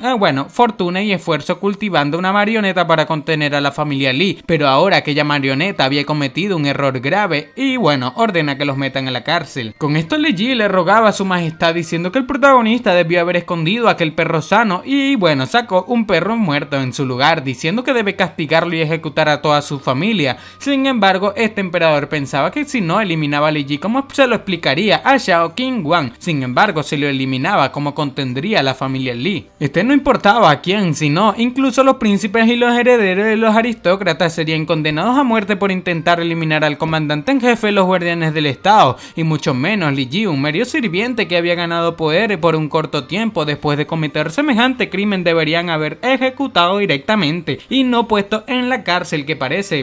fortuna y esfuerzo cultivando una marioneta para contener a la familia Li, pero ahora aquella marioneta había cometido un error grave y ordena que los metan a la cárcel. Con esto Li Yi le rogaba a su majestad diciendo que el protagonista debió haber escondido a aquel perro sano y sacó un perro muerto en su lugar, diciendo que debe castigarlo y ejecutar a toda su familia. Sin embargo, este emperador pensaba que si no eliminaba a Li Yi, ¿cómo se lo explicaría a Xiao Qingguang? Sin embargo, si lo eliminaba, ¿cómo contendría a la familia Li? No importaba a quién, sino incluso los príncipes y los herederos de los aristócratas serían condenados a muerte por intentar eliminar al comandante en jefe de los guardianes del estado, y mucho menos Li Yi, un mero sirviente que había ganado poder por un corto tiempo. Después de cometer semejante crimen deberían haber ejecutado directamente y no puesto en la cárcel, que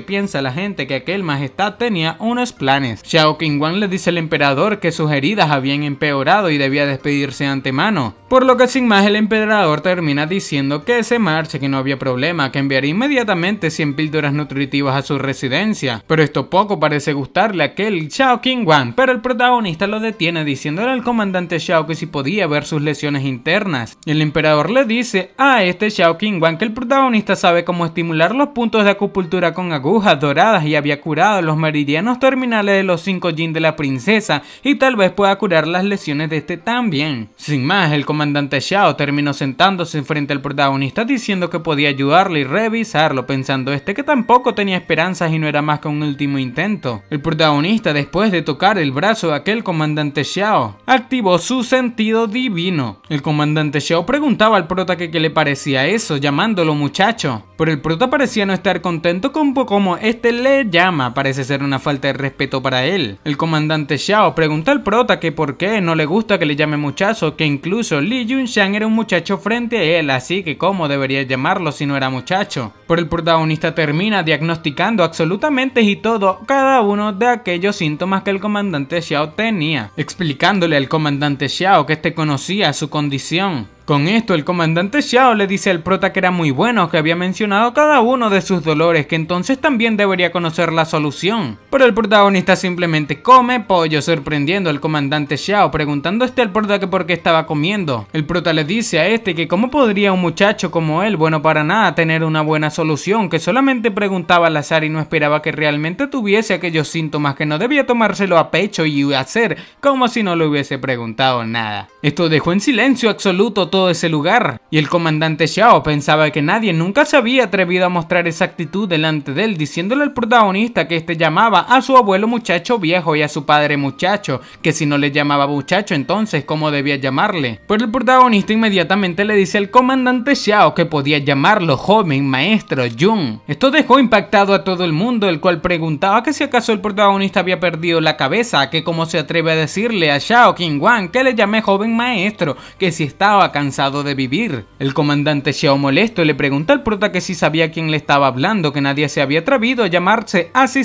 piensa la gente que aquel majestad tenía unos planes. Xiao Qingguang le dice al emperador que sus heridas habían empeorado y debía despedirse de antemano, por lo que sin más el emperador termina diciendo que se marche, que no había problema, que enviaría inmediatamente 100 píldoras nutritivas a su residencia. Pero esto poco parece gustarle a aquel Xiao Qingguang, pero el protagonista lo detiene diciéndole al comandante Xiao que si podía ver sus lesiones internas. El emperador le dice a Xiao Qingguang que el protagonista sabe cómo estimular los puntos de acupuntura con agujas doradas y había curado los meridianos terminales de los 5 yin de la princesa y tal vez pueda curar las lesiones de también. Sin más, el comandante Xiao terminó sentándose frente al protagonista diciendo que podía ayudarle y revisarlo, pensando que tampoco tenía esperanzas y no era más que un último intento. El protagonista, después de tocar el brazo de aquel comandante Xiao, activó su sentido divino. El comandante Xiao preguntaba al prota que qué le parecía eso, llamándolo muchacho, pero el prota parecía no estar contento con como le llama, parece ser una falta de respeto para él. El comandante Xiao pregunta al prota que por qué no le gusta que le llame muchacho, que incluso Li Yunshan era un muchacho frente a él, así que cómo debería llamarlo si no era muchacho. Pero el protagonista termina diagnosticando absolutamente y cada uno de aquellos síntomas que el comandante Xiao tenía, explicándole al comandante Xiao que conocía su condición. Con esto, el comandante Xiao le dice al prota que era muy bueno, que había mencionado cada uno de sus dolores, que entonces también debería conocer la solución. Pero el protagonista simplemente come pollo, sorprendiendo al comandante Xiao, preguntando al prota que por qué estaba comiendo. El prota le dice a que cómo podría un muchacho como él, bueno para nada, tener una buena solución, que solamente preguntaba al azar y no esperaba que realmente tuviese aquellos síntomas, que no debía tomárselo a pecho y hacer como si no le hubiese preguntado nada. Esto dejó en silencio absoluto todo ese lugar. Y el comandante Xiao pensaba que nadie nunca se había atrevido a mostrar esa actitud delante de él, diciéndole al protagonista que este llamaba a su abuelo muchacho viejo y a su padre muchacho, que si no le llamaba muchacho entonces ¿cómo debía llamarle? Pero el protagonista inmediatamente le dice al comandante Xiao que podía llamarlo joven maestro Jun. Esto dejó impactado a todo el mundo, el cual preguntaba que si acaso el protagonista había perdido la cabeza, que cómo se atreve a decirle a Xiao Qingwan que le llamé joven maestro, que si estaba cansado de vivir. El comandante Xiao molesto le pregunta al prota que si sabía quién le estaba hablando, que nadie se había atrevido a llamarse a sí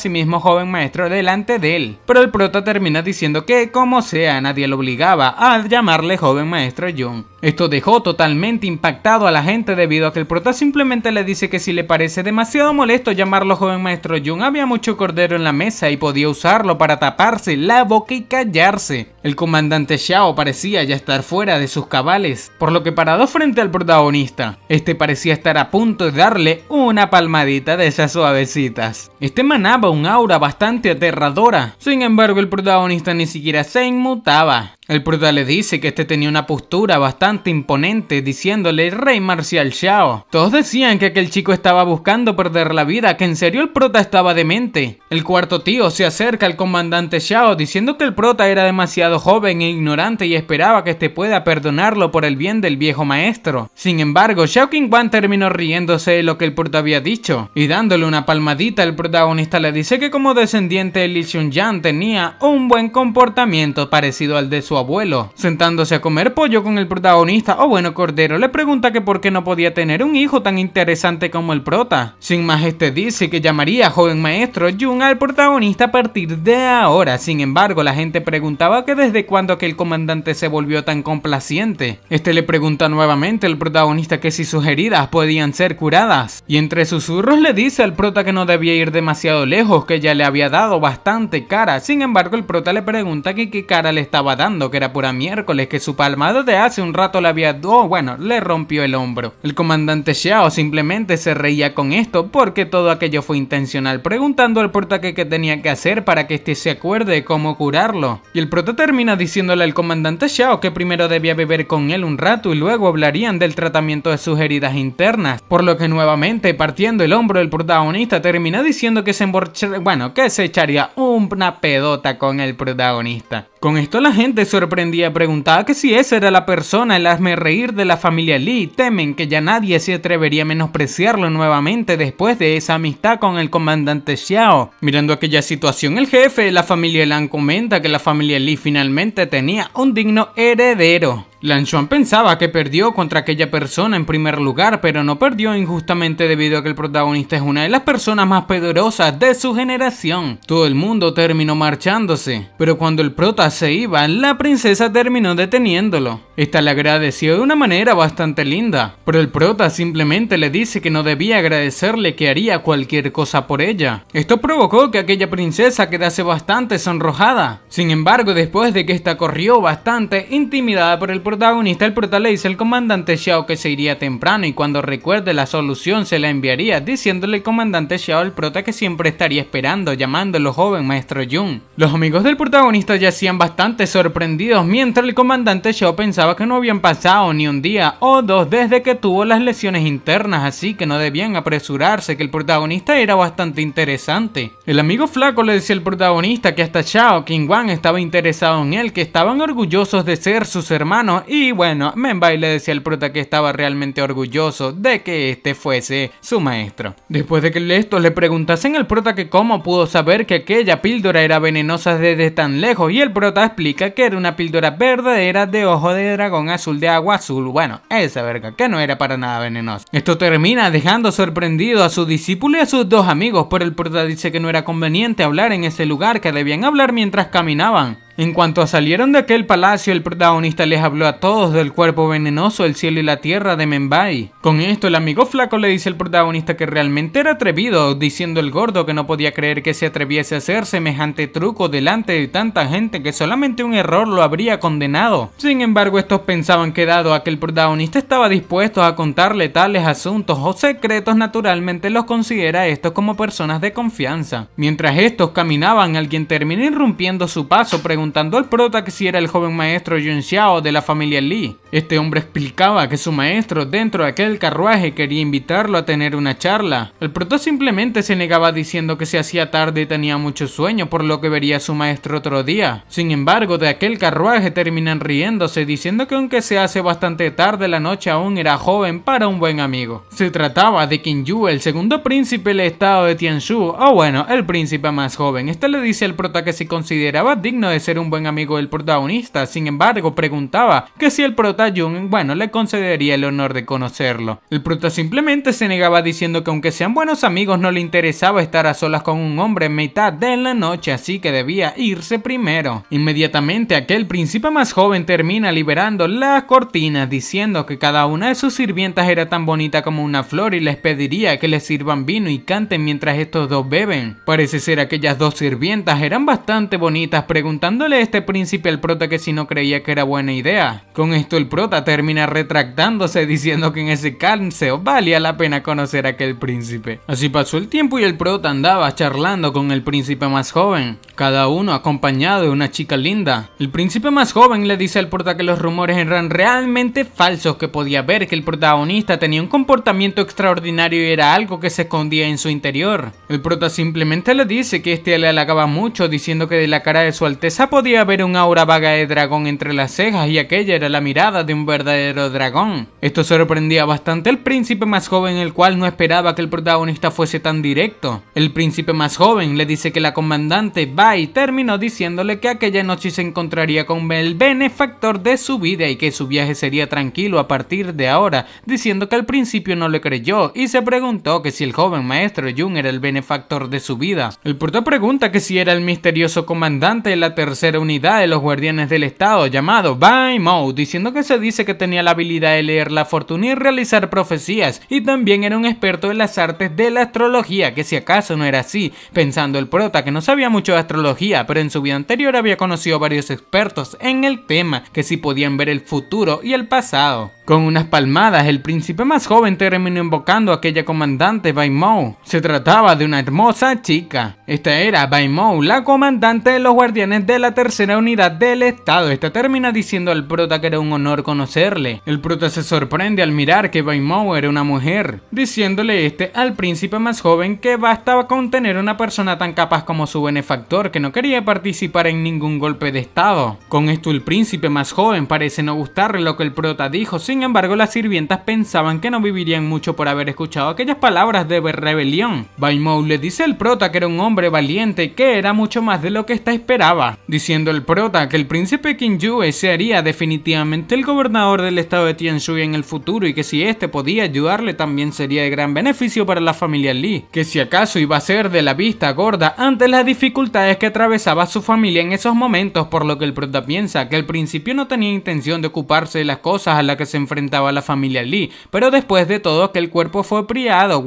mismo joven maestro delante de él. Pero el prota termina diciendo que como sea nadie lo obligaba a llamarle joven maestro Jun. Esto dejó totalmente impactado a la gente debido a que el prota simplemente le dice que si le parece demasiado molesto llamarlo joven maestro Jun, había mucho cordero en la mesa y podía usarlo para taparse la boca y callarse. El comandante Xiao parecía ya estar fuera de sus cabales, por lo que parado frente al protagonista, este parecía estar a punto de darle una palmadita de esas suavecitas. Este emanaba un aura bastante aterradora, sin embargo el protagonista ni siquiera se inmutaba. El prota le dice que este tenía una postura bastante imponente, diciéndole rey marcial Xiao. Todos decían que aquel chico estaba buscando perder la vida, que en serio el prota estaba demente. El cuarto tío se acerca al comandante Xiao diciendo que el prota era demasiado joven e ignorante y esperaba que este pueda perdonarlo por el bien del viejo maestro. Sin embargo, Xiao Qingwan terminó riéndose de lo que el prota había dicho y dándole una palmadita, el protagonista le dice que como descendiente de Li Xunyan tenía un buen comportamiento parecido al de su abuelo. Sentándose a comer pollo con el protagonista, cordero, le pregunta que por qué no podía tener un hijo tan interesante como el prota. Sin más, este dice que llamaría joven maestro Jun al protagonista a partir de ahora. Sin embargo, la gente preguntaba que desde cuándo aquel comandante se volvió tan complaciente. Este le pregunta nuevamente al protagonista que si sus heridas podían ser curadas, y entre susurros le dice al prota que no debía ir demasiado lejos, que ya le había dado bastante cara. Sin embargo, el prota le pregunta que qué cara le estaba dando, que era pura miércoles, que su palmada de hace un rato le rompió el hombro. El comandante Xiao simplemente se reía con esto porque todo aquello fue intencional, preguntando al prota qué tenía que hacer para que este se acuerde cómo curarlo. Y el prota termina diciéndole al comandante Xiao que primero debía beber con él un rato y luego hablarían del tratamiento de sus heridas internas, por lo que nuevamente partiendo el hombro del protagonista termina diciendo que se echaría una pedota con el protagonista. Con esto la gente sorprendida preguntaba que si esa era la persona, el hazme reír de la familia Li. Temen que ya nadie se atrevería a menospreciarlo nuevamente después de esa amistad con el comandante Xiao. Mirando aquella situación, el jefe de la familia Lan comenta que la familia Li finalmente tenía un digno heredero. Lan Xuan pensaba que perdió contra aquella persona en primer lugar, pero no perdió injustamente debido a que el protagonista es una de las personas más poderosas de su generación. Todo el mundo terminó marchándose, pero cuando el prota se iba, la princesa terminó deteniéndolo. Esta le agradeció de una manera bastante linda, pero el prota simplemente le dice que no debía agradecerle, que haría cualquier cosa por ella. Esto provocó que aquella princesa quedase bastante sonrojada. Sin embargo, después de que esta corrió bastante intimidada por el protagonista, el prota le dice al comandante Xiao que se iría temprano y cuando recuerde la solución se la enviaría, diciéndole el comandante Xiao al prota que siempre estaría esperando, llamándolo joven maestro Jun. Los amigos del protagonista yacían bastante sorprendidos, mientras el comandante Xiao pensaba que no habían pasado ni un día o dos desde que tuvo las lesiones internas, así que no debían apresurarse, que el protagonista era bastante interesante. El amigo flaco le decía al protagonista que hasta Xiao Qingwan estaba interesado en él, que estaban orgullosos de ser sus hermanos y Menbai le decía al prota que estaba realmente orgulloso de que este fuese su maestro. Después de que estos le preguntasen al prota que cómo pudo saber que aquella píldora era venenosa desde tan lejos, y el prota explica que era una píldora verdadera de ojo de dragón azul de agua azul, esa verga que no era para nada venenosa. Esto termina dejando sorprendido a su discípulo y a sus dos amigos, pero el prota dice que no era conveniente hablar en ese lugar, que debían hablar mientras caminaban. En cuanto salieron de aquel palacio, el protagonista les habló a todos del cuerpo venenoso, el cielo y la tierra de Menbai. Con esto, el amigo flaco le dice al protagonista que realmente era atrevido, diciendo el gordo que no podía creer que se atreviese a hacer semejante truco delante de tanta gente, que solamente un error lo habría condenado. Sin embargo, estos pensaban que dado a que el protagonista estaba dispuesto a contarle tales asuntos o secretos, naturalmente los considera a estos como personas de confianza. Mientras estos caminaban, alguien terminó irrumpiendo su paso, preguntando preguntando al prota que si era el joven maestro Yun Xiao de la familia Li. Este hombre explicaba que su maestro dentro de aquel carruaje quería invitarlo a tener una charla. El prota simplemente se negaba diciendo que se hacía tarde y tenía mucho sueño, por lo que vería a su maestro otro día. Sin embargo, de aquel carruaje terminan riéndose, diciendo que aunque se hace bastante tarde, la noche aún era joven para un buen amigo. Se trataba de Qin Yu, el segundo príncipe del estado de Tianshu, o bueno, el príncipe más joven. Este le dice al prota que si consideraba digno de ser un buen amigo del protagonista. Sin embargo, preguntaba que si el prota Jun, bueno, le concedería el honor de conocerlo. El prota simplemente se negaba diciendo que aunque sean buenos amigos, no le interesaba estar a solas con un hombre en mitad de la noche, así que debía irse primero. Inmediatamente aquel príncipe más joven termina liberando las cortinas, diciendo que cada una de sus sirvientas era tan bonita como una flor y les pediría que les sirvan vino y canten mientras estos dos beben. Parece ser aquellas dos sirvientas eran bastante bonitas, preguntándole a este príncipe al prota que si no creía que era buena idea. Con esto el prota termina retractándose, diciendo que en ese caso valía la pena conocer a aquel príncipe. Así pasó el tiempo y el prota andaba charlando con el príncipe más joven, cada uno acompañado de una chica linda. El príncipe más joven le dice al prota que los rumores eran realmente falsos, que podía ver que el protagonista tenía un comportamiento extraordinario y era algo que se escondía en su interior. El prota simplemente le dice que este le halagaba mucho, diciendo que de la cara de su alteza podía ver un aura vaga de dragón entre las cejas y aquella era la mirada de un verdadero dragón. Esto sorprendía bastante al príncipe más joven, el cual no esperaba que el protagonista fuese tan directo. El príncipe más joven le dice que la comandante Bai terminó diciéndole que aquella noche se encontraría con el benefactor de su vida y que su viaje sería tranquilo a partir de ahora, diciendo que al principio no le creyó y se preguntó que si el joven maestro Jun era el benefactor de su vida. El prota pregunta que si era el misterioso comandante de la tercera unidad de los guardianes del estado llamado Bai Mou, diciendo que se dice que tenía la habilidad de leer la fortuna y realizar profecías y también era un experto en las artes de la astrología, que si acaso no era así, pensando el prota que no sabía mucho de astrología, pero en su vida anterior había conocido a varios expertos en el tema que sí podían ver el futuro y el pasado. Con unas palmadas, el príncipe más joven terminó invocando a aquella comandante Bai Mou. Se trataba de una hermosa chica. Esta era Bai Mou, la comandante de los guardianes de la tercera unidad del estado. Esta termina diciendo al prota que era un honor conocerle. El prota se sorprende al mirar que Bai Mou era una mujer, diciéndole al príncipe más joven que bastaba con tener una persona tan capaz como su benefactor, que no quería participar en ningún golpe de estado. Con esto el príncipe más joven parece no gustarle lo que el prota dijo. Sin embargo, las sirvientas pensaban que no vivirían mucho por haber escuchado aquellas palabras de rebelión. Bai Mou le dice al prota que era un hombre valiente y que era mucho más de lo que ésta esperaba, diciendo el prota que el príncipe Qin Yu sería definitivamente el gobernador del estado de Tianshu en el futuro y que si este podía ayudarle también sería de gran beneficio para la familia Li, que si acaso iba a ser de la vista gorda ante las dificultades que atravesaba su familia en esos momentos, por lo que el prota piensa que al principio no tenía intención de ocuparse de las cosas a las que se enfrentaba la familia Li, pero después de todo que el cuerpo fue criado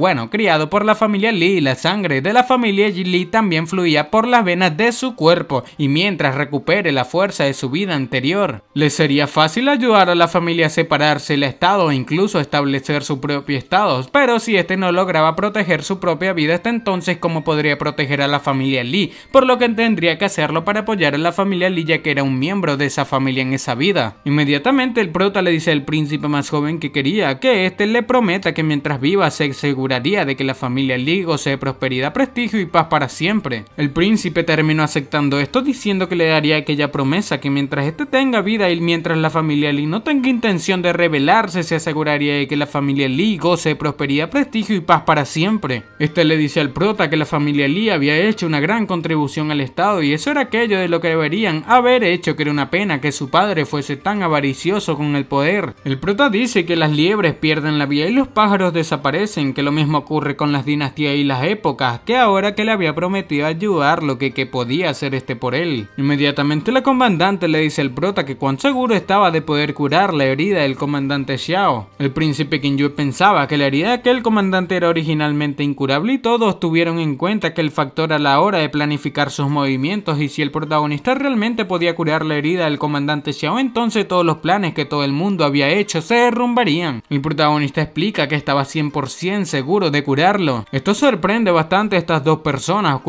por la familia Li y la sangre de la familia Li también fluía por las venas de su cuerpo, y mientras recupere la fuerza de su vida anterior, le sería fácil ayudar a la familia a separarse del estado e incluso establecer su propio estado, pero si este no lograba proteger su propia vida, hasta entonces cómo podría proteger a la familia Li, por lo que tendría que hacerlo para apoyar a la familia Li, ya que era un miembro de esa familia en esa vida. Inmediatamente el prota le dice al príncipe más joven que quería que éste le prometa que mientras viva se aseguraría de que la familia Li goce de prosperidad, prestigio y paz para siempre. El príncipe terminó aceptando esto, diciendo que le daría aquella promesa que mientras este tenga vida y mientras la familia Li no tenga intención de rebelarse, se aseguraría de que la familia Li goce de prosperidad, prestigio y paz para siempre. Este le dice al prota que la familia Li había hecho una gran contribución al estado y eso era aquello de lo que deberían haber hecho, que era una pena que su padre fuese tan avaricioso con el poder. El prota dice que las liebres pierden la vida y los pájaros desaparecen, que lo mismo ocurre con las dinastías y las épocas, que ahora que le había prometido ayudarlo, que podía hacer por él. Inmediatamente la comandante le dice al prota que cuán seguro estaba de poder curar la herida del comandante Xiao. El príncipe Qin Yu pensaba que la herida de aquel comandante era originalmente incurable y todos tuvieron en cuenta que el factor a la hora de planificar sus movimientos, y si el protagonista realmente podía curar la herida del comandante Xiao, entonces todos los planes que todo el mundo había hecho hecho se derrumbarían. El protagonista explica que estaba 100% seguro de curarlo. Esto sorprende bastante a estas dos personas,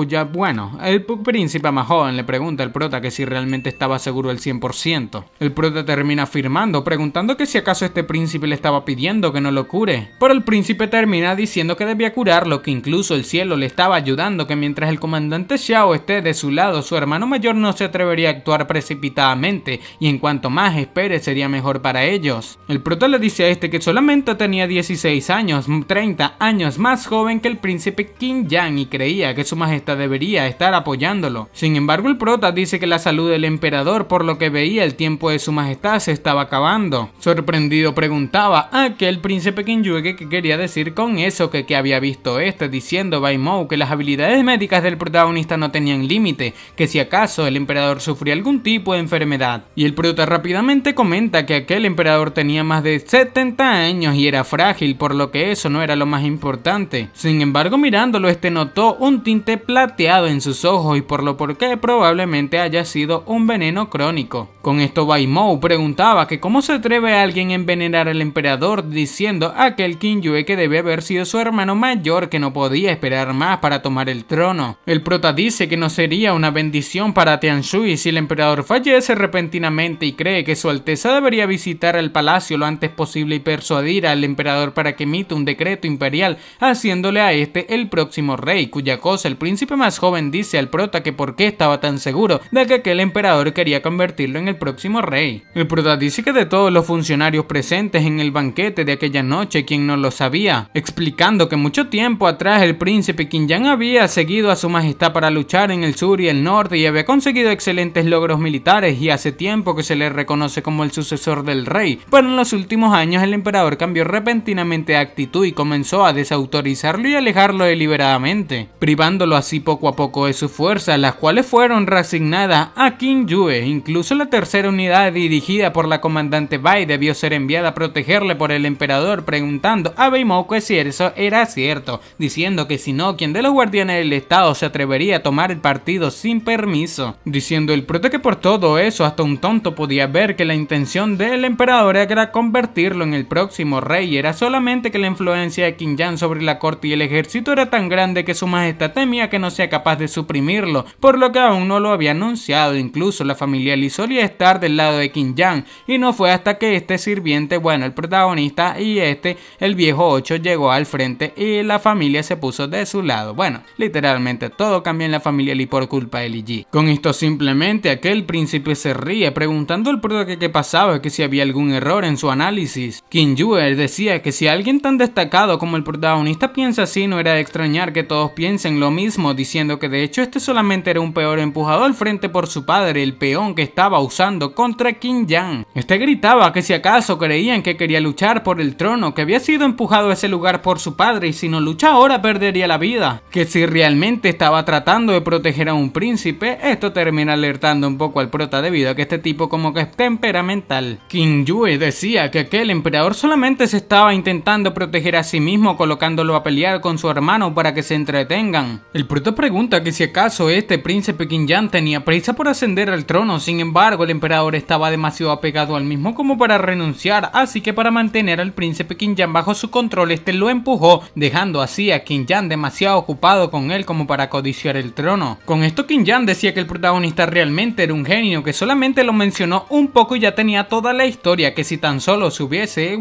el príncipe más joven le pregunta al prota que si realmente estaba seguro al 100%. El prota termina afirmando, preguntando que si acaso este príncipe le estaba pidiendo que no lo cure. Pero el príncipe termina diciendo que debía curarlo, que incluso el cielo le estaba ayudando, que mientras el comandante Xiao esté de su lado, su hermano mayor no se atrevería a actuar precipitadamente, y en cuanto más espere sería mejor para ellos. El prota le dice a este que solamente tenía 16 años, 30 años más joven que el príncipe Qin Yang, y creía que su majestad debería estar apoyándolo. Sin embargo, el prota dice que la salud del emperador, por lo que veía el tiempo de su majestad, se estaba acabando. Sorprendido preguntaba a aquel príncipe Qin Yue que qué quería decir con eso, que había visto diciendo Bai Mou que las habilidades médicas del protagonista no tenían límite, que si acaso el emperador sufría algún tipo de enfermedad. Y el prota rápidamente comenta que aquel emperador tenía más de 70 años y era frágil, por lo que eso no era lo más importante. Sin embargo, mirándolo, notó un tinte plateado en sus ojos, y por qué probablemente haya sido un veneno crónico. Con esto Bai Mou preguntaba que cómo se atreve a alguien a envenenar al emperador, diciendo a aquel Qin Yue que debe haber sido su hermano mayor, que no podía esperar más para tomar el trono. El prota dice que no sería una bendición para Tianshui si el emperador fallece repentinamente, y cree que su alteza debería visitar el palacio lo antes posible y persuadir al emperador para que emita un decreto imperial, haciéndole a este el próximo rey, cuya cosa el príncipe más joven dice al prota que por qué estaba tan seguro de que aquel emperador quería convertirlo en el próximo rey. El prota dice que de todos los funcionarios presentes en el banquete de aquella noche, quien no lo sabía, explicando que mucho tiempo atrás el príncipe Qin Yang había seguido a su majestad para luchar en el sur y el norte, y había conseguido excelentes logros militares, y hace tiempo que se le reconoce como el sucesor del rey, pero en los últimos años el emperador cambió repentinamente de actitud y comenzó a desautorizarlo y alejarlo deliberadamente, privándolo así poco a poco de sus fuerzas, las cuales fueron reasignadas a Qin Yue. Incluso la tercera unidad dirigida por la comandante Bai debió ser enviada a protegerle por el emperador, preguntando a Bai Mou que si eso era cierto, diciendo que si no, ¿quién de los guardianes del estado se atrevería a tomar el partido sin permiso? Diciendo el prota que por todo eso hasta un tonto podía ver que la intención del emperador era convertirlo en el próximo rey, y era solamente que la influencia de Qin Yang sobre la corte y el ejército era tan grande que su majestad temía que no sea capaz de suprimirlo, por lo que aún no lo había anunciado. Incluso la familia Li solía estar del lado de Qin Yang, y no fue hasta que este sirviente, el protagonista y el viejo 8 llegó al frente y la familia se puso de su lado. Literalmente todo cambió en la familia Li por culpa de Li Ji. Con esto simplemente aquel príncipe se ríe, preguntando al prota que qué pasaba, que si había algún error en su análisis. Qin Yue decía que si alguien tan destacado como el protagonista piensa así, no era de extrañar que todos piensen lo mismo, diciendo que de hecho solamente era un peón empujado al frente por su padre, el peón que estaba usando contra Qin Yang. Gritaba que si acaso creían que quería luchar por el trono, que había sido empujado a ese lugar por su padre, y si no lucha ahora perdería la vida, que si realmente estaba tratando de proteger a un príncipe. Esto termina alertando un poco al prota debido a que este tipo como que es temperamental. Qin Yue decía que aquel emperador solamente se estaba intentando proteger a sí mismo, colocándolo a pelear con su hermano para que se entretengan. El prota pregunta que si acaso este príncipe Qin Yang tenía prisa por ascender al trono. Sin embargo, el emperador estaba demasiado apegado al mismo como para renunciar, así que para mantener al príncipe Qin Yang bajo su control, lo empujó, dejando así a Qin Yang demasiado ocupado con él como para codiciar el trono. Con esto Qin Yang decía que el protagonista realmente era un genio, que solamente lo mencionó un poco y ya tenía toda la historia, que si tan solo se hubiese,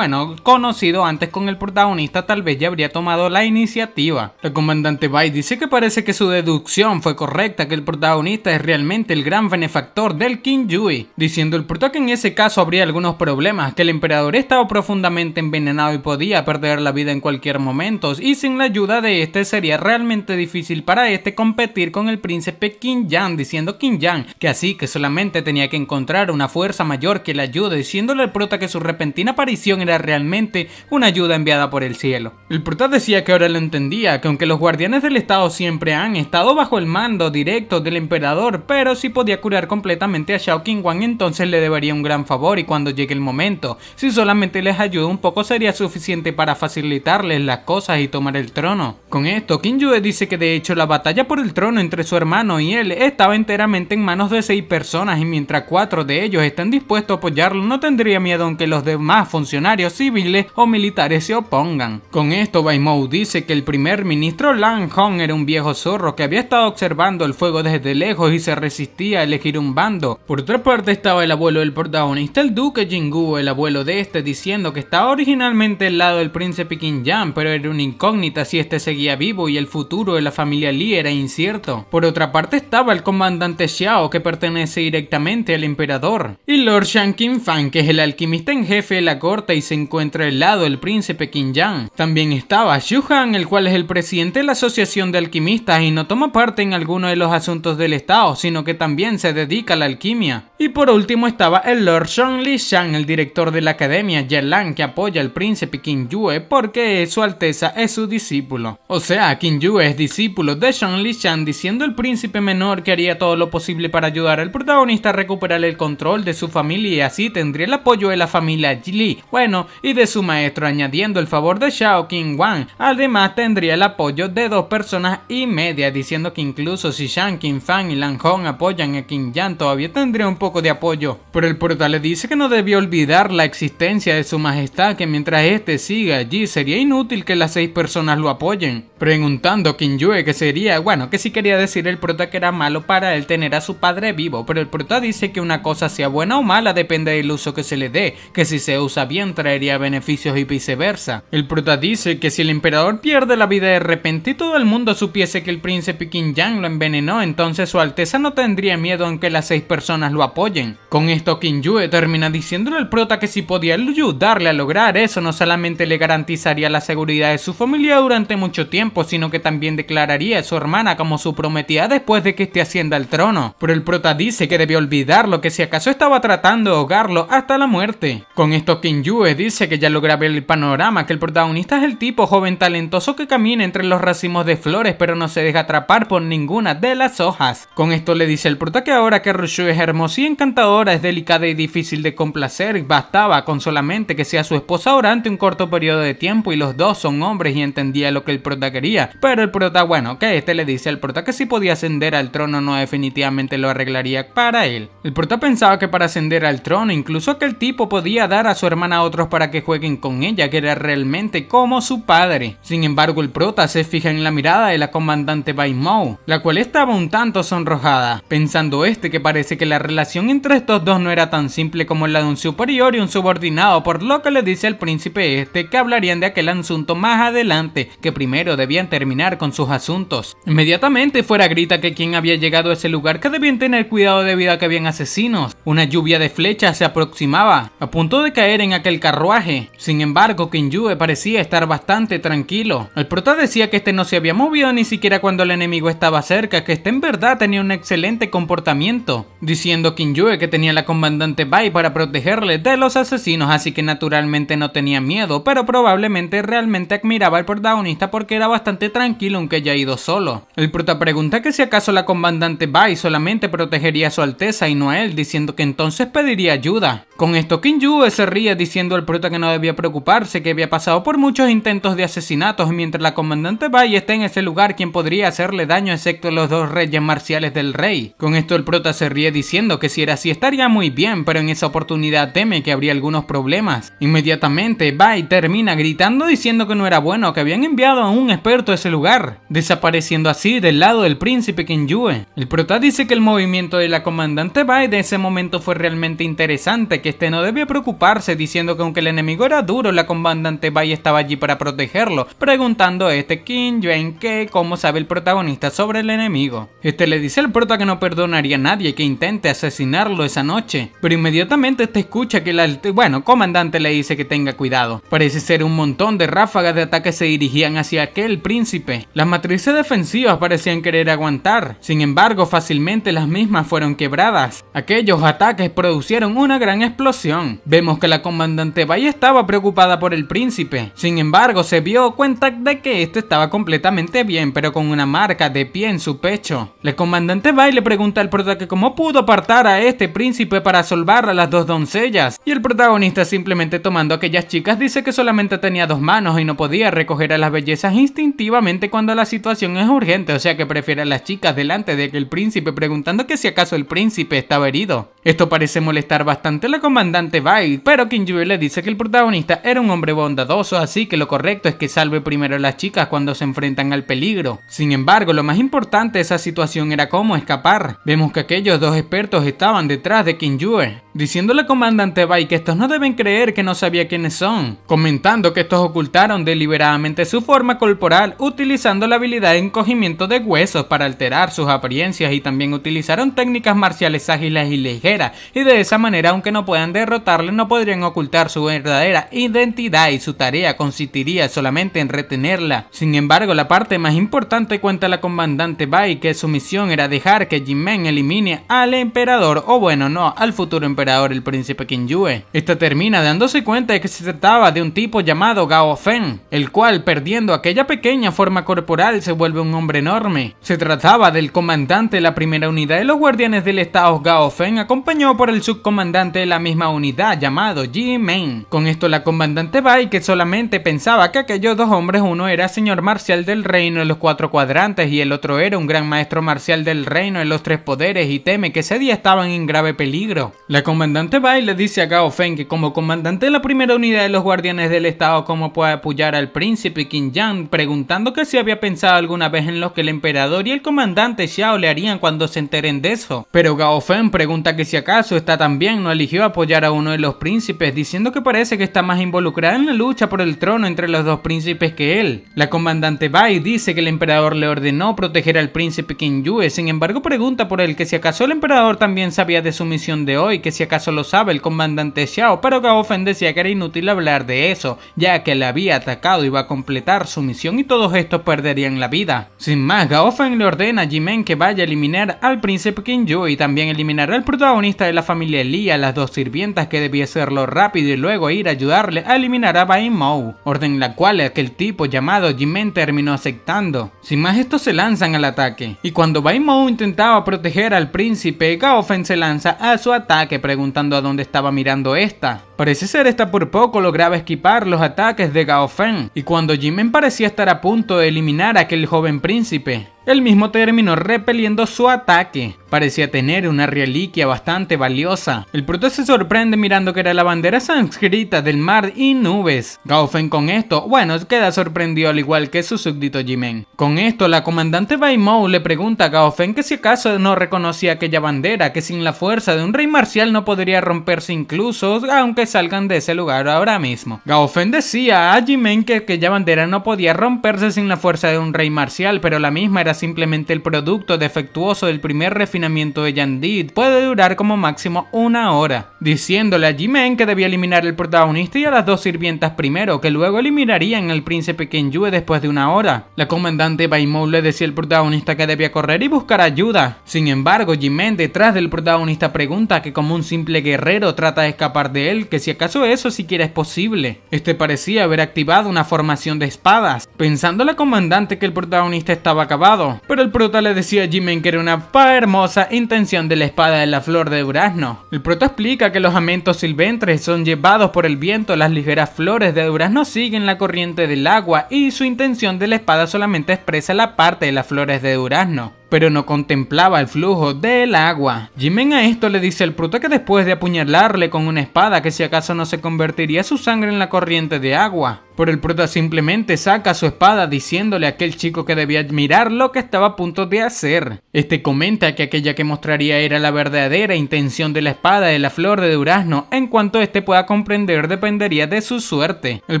conocido antes con el protagonista, tal vez ya habría tomado la iniciativa. El comandante Bai dice que parece que su deducción fue correcta, que el protagonista es realmente el gran benefactor del Qin Yue, diciendo el prota que en ese caso habría algunos problemas, que el emperador estaba profundamente envenenado y podía perder la vida en cualquier momento, y sin la ayuda de sería realmente difícil para competir con el príncipe Qin Yang, diciendo Qin Yang que así que solamente tenía que encontrar una fuerza mayor que le ayude, diciéndole al prota que su repentina aparición era realmente una ayuda enviada por el cielo. El prota decía que ahora lo entendía, que aunque los guardianes del estado siempre han estado bajo el mando directo del emperador, pero si podía curar completamente a Xiao Qinguang, entonces le debería un gran favor, y cuando llegue el momento, si solamente les ayuda un poco sería suficiente para facilitarles las cosas y tomar el trono. Con esto, Qin Yue dice que de hecho la batalla por el trono entre su hermano y él estaba enteramente en manos de 6 personas, y mientras 4 de ellos están dispuestos a apoyarlo, no tendría miedo en aunque los demás funcionarios civiles o militares se opongan. Con esto, Baimou dice que el primer ministro Lan Hong era un viejo zorro que había estado observando el fuego desde lejos y se resistía a elegir un bando. Por otra parte estaba el abuelo del protagonista, el duque Jingu, el abuelo de este, diciendo que estaba originalmente al lado del príncipe Qin Yang, pero era una incógnita si este seguía vivo y el futuro de la familia Li era incierto. Por otra parte estaba el comandante Xiao, que pertenece directamente al emperador, y Lord Shang Qinfang, que es el alquimista en jefe de la corte y se encuentra al lado del príncipe Qin Yang. También estaba Xu Han, el cual es el presidente de la asociación de alquimistas y no toma parte en alguno de los asuntos del estado, sino que también se dedica a la alquimia. Y por último estaba el Lord Zhong Lishan, el director de la academia Yelan, que apoya al príncipe Qin Yue porque su alteza es su discípulo. O sea, Qin Yue es discípulo de Zhong Lishan, diciendo el príncipe menor que haría todo lo posible para ayudar al protagonista a recuperar el control de su familia y así tendría el apoyo de la familia Li, bueno, y de su maestro, añadiendo el favor de Xiao Qinwan. Además tendría el apoyo de 2 personas y media, diciendo que incluso si Shang Qinfang y Lan Hong apoyan a Qin Yang todavía tendría un poco de apoyo. Pero el prota le dice que no debió olvidar la existencia de su majestad, que mientras este siga allí sería inútil que las 6 personas lo apoyen. Preguntando a Qin Yue que sería, bueno, que si quería decir el prota que era malo para él tener a su padre vivo, pero el prota dice que una cosa sea buena o mala depende del uso que se le dé, que si se usa bien traería beneficios y viceversa. El prota dice que si el emperador pierde la vida de repente y todo el mundo supiese que el príncipe Qin Yang lo envenenó, entonces su alteza no tendría miedo en que las 6 personas lo apoyen. Con esto Qin Yue termina diciéndole al prota que si podía ayudarle a lograr eso, no solamente le garantizaría la seguridad de su familia durante mucho tiempo, sino que también declararía a su hermana como su prometida después de que esté ascienda al trono. Pero el prota dice que debió olvidarlo, que si acaso estaba tratando de ahogarlo hasta la muerte. Con esto Qin Yue dice que ya logra ver el panorama, que el protagonista es el tipo joven talentoso que camina entre los racimos de flores pero no se deja atrapar por ninguna de las hojas. Con esto le dice el prota que ahora que Rushu es hermosa y encantadora, es delicada y difícil de complacer, bastaba con solamente que sea su esposa durante un corto periodo de tiempo y los dos son hombres y entendía lo que el prota quería. Pero el prota, bueno, que este le dice al prota que si podía ascender al trono no definitivamente lo arreglaría para él. El prota pensaba que para ascender al trono incluso aquel tipo podía dar a su hermana a otros para que jueguen con ella, que era realmente como su padre. Sin embargo el prota se fija en la mirada de la comandante Baimou, la cual estaba un tanto sonrojada, pensando que parece que la relación entre estos dos no era tan simple como la de un superior y un subordinado, por lo que le dice al príncipe que hablarían de aquel asunto más adelante, que primero debían terminar con sus asuntos. Inmediatamente fuera grita que quien había llegado a ese lugar que debían tener cuidado debido a que habían asesinos. Una lluvia de flechas se aproximaba, a punto de caer en aquel carruaje. Sin embargo, Qin Yue parecía estar bastante tranquilo. El prota decía que este no se había movido ni siquiera cuando el enemigo estaba cerca, que este en verdad tenía un excelente comportamiento, diciendo Qin Yue que tenía la comandante Bai para protegerle de los asesinos, así que naturalmente no tenía miedo, pero probablemente realmente admiraba al protagonista porque era bastante tranquilo aunque haya ido solo. El prota pregunta que si acaso la comandante Bai solamente protegería a su alteza y no a él, diciendo que entonces pediría ayuda. Con esto Qin Yue se ríe diciendo al prota que no debía preocuparse, que había pasado por muchos intentos de asesinatos y mientras la comandante Bai esté en ese lugar quien podría hacerle daño excepto los 2 reyes marciales del rey. Con esto el prota se ríe diciendo que si era así estaría muy bien, pero en esa oportunidad teme que habría algunos problemas. Inmediatamente Bai termina gritando diciendo que no era bueno, que habían enviado a un experto a ese lugar, desapareciendo así del lado del príncipe Qin Yue. El prota dice que el movimiento de la comandante Bai de ese momento fue realmente interesante, que este no debía preocuparse, diciendo que aunque el enemigo era duro, la comandante Bai estaba allí para protegerlo, preguntando a Qin Yue que cómo sabe el protagonista sobre el enemigo. Este le dice al prota que no perdonaría a nadie que intente asesinarlo esa noche, pero inmediatamente escucha que el comandante le dice que tenga cuidado. Parece ser un montón de ráfagas de ataque se dirigían hacia aquel príncipe. Las matrices defensivas parecían querer aguantar, sin embargo fácilmente las mismas fueron quebradas. Aquellos ataques produjeron una gran explosión. Vemos que la comandante Bai estaba preocupada por el príncipe, sin embargo se dio cuenta de que este estaba completamente bien, pero con una marca de pie en su pecho. La comandante Bai le pregunta al prota que cómo pudo apartar a este príncipe para salvar a las 2 doncellas, y el protagonista simplemente tomando a aquellas chicas dice que solamente tenía 2 manos y no podía recoger a las bellezas instintivamente cuando la situación es urgente, o sea que prefiere a las chicas delante de aquel príncipe, preguntando que si acaso el príncipe estaba herido. Esto parece molestar bastante a la comandante Bai Bai, pero Kinjue le dice que el protagonista era un hombre bondadoso, así que lo correcto es que salve primero a las chicas cuando se enfrentan al peligro. Sin embargo, lo más importante de esa situación era cómo escapar. Vemos que aquellos dos expertos estaban detrás de Kinjue, diciéndole al comandante Bai que estos no deben creer que no sabía quiénes son, comentando que estos ocultaron deliberadamente su forma corporal utilizando la habilidad de encogimiento de huesos para alterar sus apariencias, y también utilizaron técnicas marciales ágiles y ligeras, y de esa manera, aunque no puedan derrotarle, no podrían ocultar su verdadera identidad y su tarea consistiría solamente en retenerla. Sin embargo, la parte más importante cuenta la comandante Bai que su misión era dejar que Jinmen elimine al emperador, o bueno, no, al futuro emperador, el príncipe Kinjue. Esta termina dándose cuenta de que se trataba de un tipo llamado Gao Fen, el cual, perdiendo aquella pequeña forma corporal, se vuelve un hombre enorme. Se trataba del comandante de la primera unidad de los guardianes del estado, Gao Fen, acompañado por el subcomandante de la misma unidad llamado Jinmen. Con esto la comandante Bai, que solamente pensaba que aquellos dos hombres, uno era señor marcial del reino de los 4 cuadrantes y el otro era un gran maestro marcial del reino de los 3 poderes, y teme que ese día estaban en grave peligro. La comandante Bai le dice a Gao Fen que como comandante de la primera unidad de los guardianes del estado, cómo puede apoyar al príncipe Qin Yang, preguntando que si había pensado alguna vez en lo que el emperador y el comandante Xiao le harían cuando se enteren de eso. Pero Gao Fen pregunta que si acaso esta también no eligió apoyar a uno de los príncipes, diciendo que parece que está más involucrada en la lucha por el trono entre los dos príncipes que él. La comandante Bai dice que el emperador le ordenó proteger al príncipe Kinjue, sin embargo pregunta por él que si acaso el emperador también sabía de su misión de hoy, que si acaso lo sabe el comandante Xiao, pero Gao Fen decía que era inútil hablar de eso, ya que le había atacado y iba a completar su misión y todos estos perderían la vida. Sin más, Gao Fen le ordena a Jinmen que vaya a eliminar al príncipe Kinjue y también eliminará al protagonista de la familia Lee, a las dos sirvientas, que debía hacerlo rápido y luego ir a ayudarle a eliminar a Bai Mou, orden la cual aquel tipo llamado Jinmen terminó aceptando. Sin más, estos se lanzan al ataque, y cuando Bai Mou intentaba proteger al príncipe, Gao Fen se lanza a su ataque preguntando a dónde estaba mirando esta. Parece ser esta por poco lograba esquivar los ataques de Gao Fen, y cuando Jinmen parecía estar a punto de eliminar a aquel joven príncipe, él mismo terminó repeliendo su ataque. Parecía tener una reliquia bastante valiosa. El prota se sorprende mirando que era la bandera sánscrita del mar y nubes. Gao Fen con esto, bueno, queda sorprendido al igual que su súbdito Jinmen. Con esto, la comandante Bai Mou le pregunta a Gao Fen que si acaso no reconocía aquella bandera, que sin la fuerza de un rey marcial no podría romperse incluso, aunque salgan de ese lugar ahora mismo. Gao Fen decía a Jinmen que aquella bandera no podía romperse sin la fuerza de un rey marcial, pero la misma era simplemente el producto defectuoso del primer refinamiento de Yandid, puede durar como máximo 1 hora, diciéndole a Jinmen que debía eliminar al protagonista y a las dos sirvientas primero, que luego eliminarían al príncipe Kinjue después de 1 hora. La comandante Bai Mou le decía al protagonista que debía correr y buscar ayuda. Sin embargo, Jinmen detrás del protagonista pregunta que como un simple guerrero trata de escapar de él, que si acaso eso siquiera es posible. Este parecía haber activado una formación de espadas, pensando la comandante que el protagonista estaba acabado, pero el prota le decía a Jinmen que era una hermosa intención de la espada de la flor de durazno. El prota explica que los amentos silvestres son llevados por el viento, las ligeras flores de durazno siguen la corriente del agua y su intención de la espada solamente expresa la parte de las flores de durazno, pero no contemplaba el flujo del agua. Jinmen a esto le dice al prota que después de apuñalarle con una espada, que si acaso no se convertiría su sangre en la corriente de agua. Pero el prota simplemente saca su espada diciéndole a aquel chico que debía admirar lo que estaba a punto de hacer. Este comenta que aquella que mostraría era la verdadera intención de la espada de la flor de durazno. En cuanto este pueda comprender, dependería de su suerte. El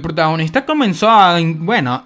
protagonista comenzó a,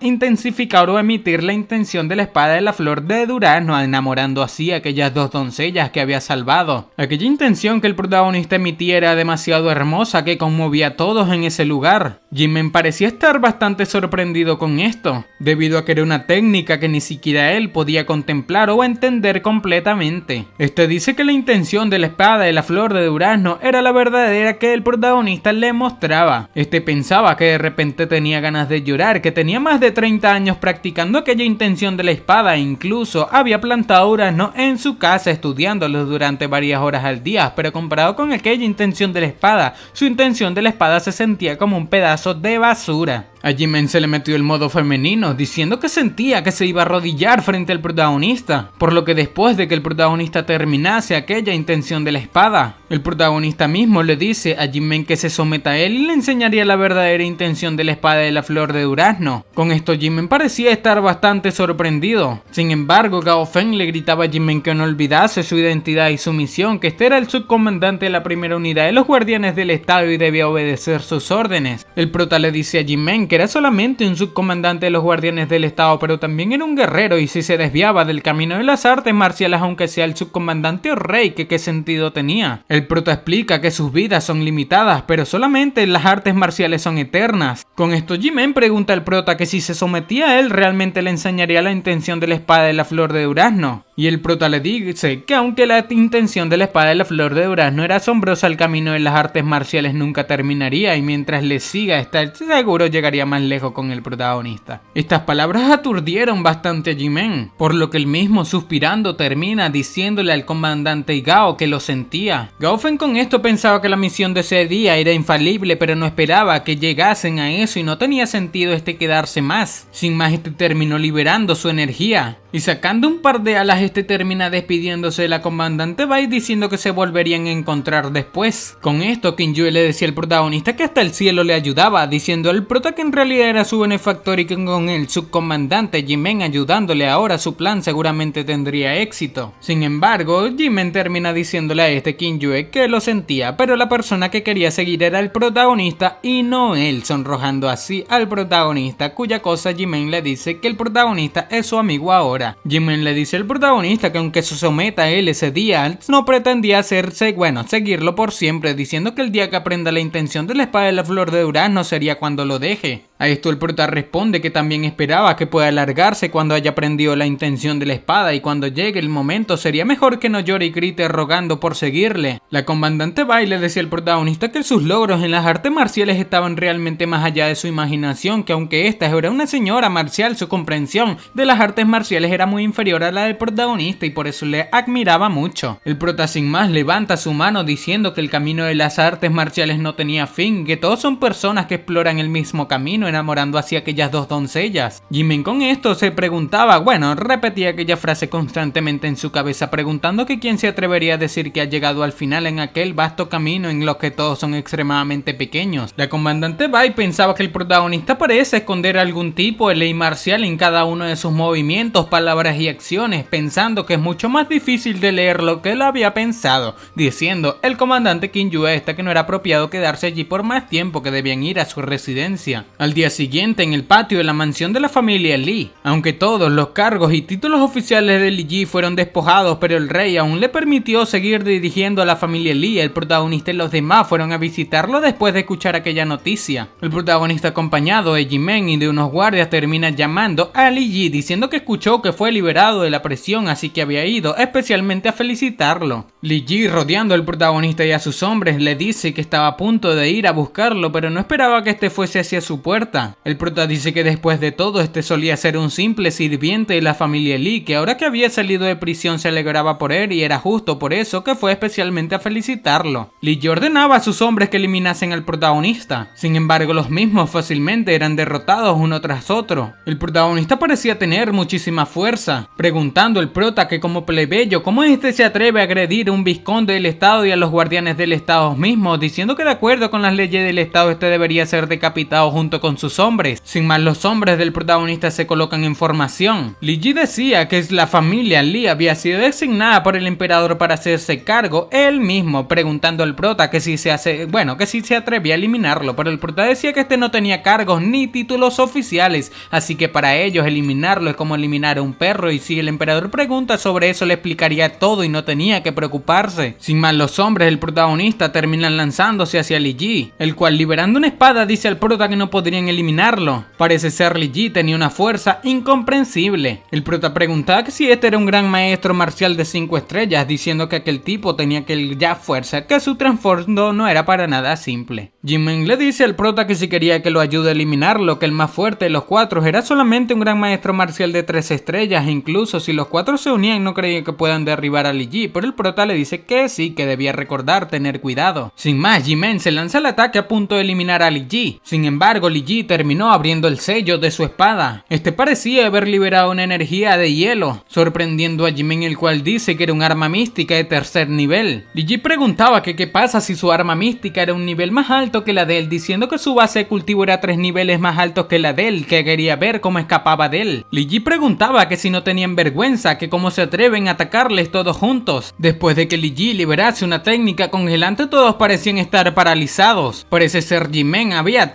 intensificar o emitir la intención de la espada de la flor de durazno, enamorando así a aquellas dos doncellas que había salvado. Aquella intención que el protagonista emitía era demasiado hermosa que conmovía a todos en ese lugar. Jinmen parecía estar bastante sorprendido con esto, debido a que era una técnica que ni siquiera él podía contemplar o entender completamente. Este dice que la intención de la espada de la flor de durazno era la verdadera que el protagonista le mostraba. Este pensaba que de repente tenía ganas de llorar, que tenía más de 30 años practicando aquella intención de la espada e incluso había plantado durazno en su casa estudiándolos durante varias horas al día, pero comparado con aquella intención de la espada, su intención de la espada se sentía como un pedazo de basura. A Jimen se le metió el modo femenino, diciendo que sentía que se iba a arrodillar frente al protagonista, por lo que después de que el protagonista terminase aquella intención de la espada, el protagonista mismo le dice a Jimen que se someta a él y le enseñaría la verdadera intención de la espada de la flor de durazno. Con esto Jimen parecía estar bastante sorprendido. Sin embargo, Gao Feng le gritaba a Jimen que no olvidase su identidad y su misión, que este era el subcomandante de la primera unidad de los guardianes del estado y debía obedecer sus órdenes. El prota le dice a Jimen que era solamente un subcomandante de los guardianes del estado, pero también era un guerrero, y si se desviaba del camino de las artes marciales, aunque sea el subcomandante o rey, que qué sentido tenía. El prota explica que sus vidas son limitadas, pero solamente las artes marciales son eternas. Con esto Jimen pregunta al prota que si se sometía a él realmente le enseñaría la intención de la espada de la flor de durazno. Y el prota le dice que aunque la intención de la espada de la flor de durazno era asombrosa, el camino de las artes marciales nunca terminaría, y mientras le siga está seguro llegaría más lejos con el protagonista. Estas palabras aturdieron bastante a Jimen, por lo que él mismo, suspirando, termina diciéndole al comandante Gao que lo sentía. Gao Feng con esto pensaba que la misión de ese día era infalible, pero no esperaba que llegasen a eso y no tenía sentido quedarse más. Sin más, terminó liberando su energía y sacando un par de alas, termina despidiéndose de la comandante Bai, diciendo que se volverían a encontrar después. Con esto Qin Yue le decía al protagonista que hasta el cielo le ayudaba, diciendo al prota que en realidad era su benefactor y que con el subcomandante Jimen ayudándole ahora su plan seguramente tendría éxito. Sin embargo, Jimen termina diciéndole a Qin Yue que lo sentía, pero la persona que quería seguir era el protagonista y no él, sonrojando así al protagonista, cuya cosa Jimen le dice que el protagonista es su amigo ahora. Jimen le dice al protagonista que aunque se someta a él ese día, no pretendía seguirlo por siempre, diciendo que el día que aprenda la intención de la espada de la flor de durazno sería cuando lo deje. A esto el prota responde que también esperaba que pueda alargarse cuando haya aprendido la intención de la espada, y cuando llegue el momento sería mejor que no llore y grite rogando por seguirle. La comandante Bai le decía al protagonista que sus logros en las artes marciales estaban realmente más allá de su imaginación, que aunque esta era una señora marcial, su comprensión de las artes marciales era muy inferior a la del protagonista y por eso le admiraba mucho. El prota sin más levanta su mano diciendo que el camino de las artes marciales no tenía fin, que todos son personas que exploran el mismo camino, enamorando así a aquellas dos doncellas. Jimen con esto se preguntaba, repetía aquella frase constantemente en su cabeza, preguntando que quién se atrevería a decir que ha llegado al final en aquel vasto camino en los que todos son extremadamente pequeños. La comandante Bai pensaba que el protagonista parece esconder algún tipo de ley marcial en cada uno de sus movimientos, palabras y acciones, pensando que es mucho más difícil de leer lo que él había pensado, diciendo el comandante Qin Yue que no era apropiado quedarse allí por más tiempo, que debían ir a su residencia. Al día siguiente, en el patio de la mansión de la familia Li, aunque todos los cargos y títulos oficiales de Li Ji fueron despojados, pero el rey aún le permitió seguir dirigiendo a la familia Li. El protagonista y los demás fueron a visitarlo después de escuchar aquella noticia. El protagonista, acompañado de Jimen y de unos guardias, termina llamando a Li Ji diciendo que escuchó que fue liberado de la prisión, así que había ido especialmente a felicitarlo. Li Ji, rodeando al protagonista y a sus hombres, le dice que estaba a punto de ir a buscarlo, pero no esperaba que este fuese hacia su puerta. El prota dice que después de todo solía ser un simple sirviente de la familia Li, que ahora que había salido de prisión se alegraba por él y era justo por eso que fue especialmente a felicitarlo. Li Ji ordenaba a sus hombres que eliminasen al protagonista, sin embargo los mismos fácilmente eran derrotados uno tras otro. El protagonista parecía tener muchísima fuerza, preguntando al prota que como plebeyo, ¿cómo se atreve a agredir a un vizconde del estado y a los guardianes del estado mismos, diciendo que de acuerdo con las leyes del estado debería ser decapitado junto con sus hombres? Sin más, los hombres del protagonista se colocan en formación. Li Ji decía que la familia Li había sido designada por el emperador para hacerse cargo él mismo, preguntando al prota que si se atrevía a eliminarlo, pero el prota decía que no tenía cargos ni títulos oficiales, así que para ellos eliminarlo es como eliminar a un perro, y si el emperador pregunta sobre eso le explicaría todo y no tenía que preocuparse. Sin más, los hombres del protagonista terminan lanzándose hacia Li Ji, el cual, liberando una espada, dice al prota que no podrían eliminarlo. Parece ser Li Ji tenía una fuerza incomprensible. El prota preguntaba que si era un gran maestro marcial de 5 estrellas, diciendo que aquel tipo tenía ya fuerza, que su trasfondo no era para nada simple. Jimen le dice al prota que si quería que lo ayude a eliminarlo, que el más fuerte de los 4 era solamente un gran maestro marcial de 3 estrellas, e incluso si los 4 se unían no creía que puedan derribar a Li Ji, pero el prota le dice que sí, que debía recordar tener cuidado. Sin más, Jimen se lanza al ataque a punto de eliminar a Li Ji. Sin embargo, Li Ji terminó abriendo el sello de su espada. Este parecía haber liberado una energía de hielo, sorprendiendo a Jimen, el cual dice que era un arma mística de 3er nivel. Li Ji preguntaba que qué pasa si su arma mística era un nivel más alto que la de él, diciendo que su base de cultivo era 3 niveles más altos que la de él, que quería ver cómo escapaba de él. Li Ji preguntaba que si no tenían vergüenza, que cómo se atreven a atacarles todos juntos. Después de que Li Ji liberase una técnica congelante, todos parecían estar paralizados. Parece ser Jimen había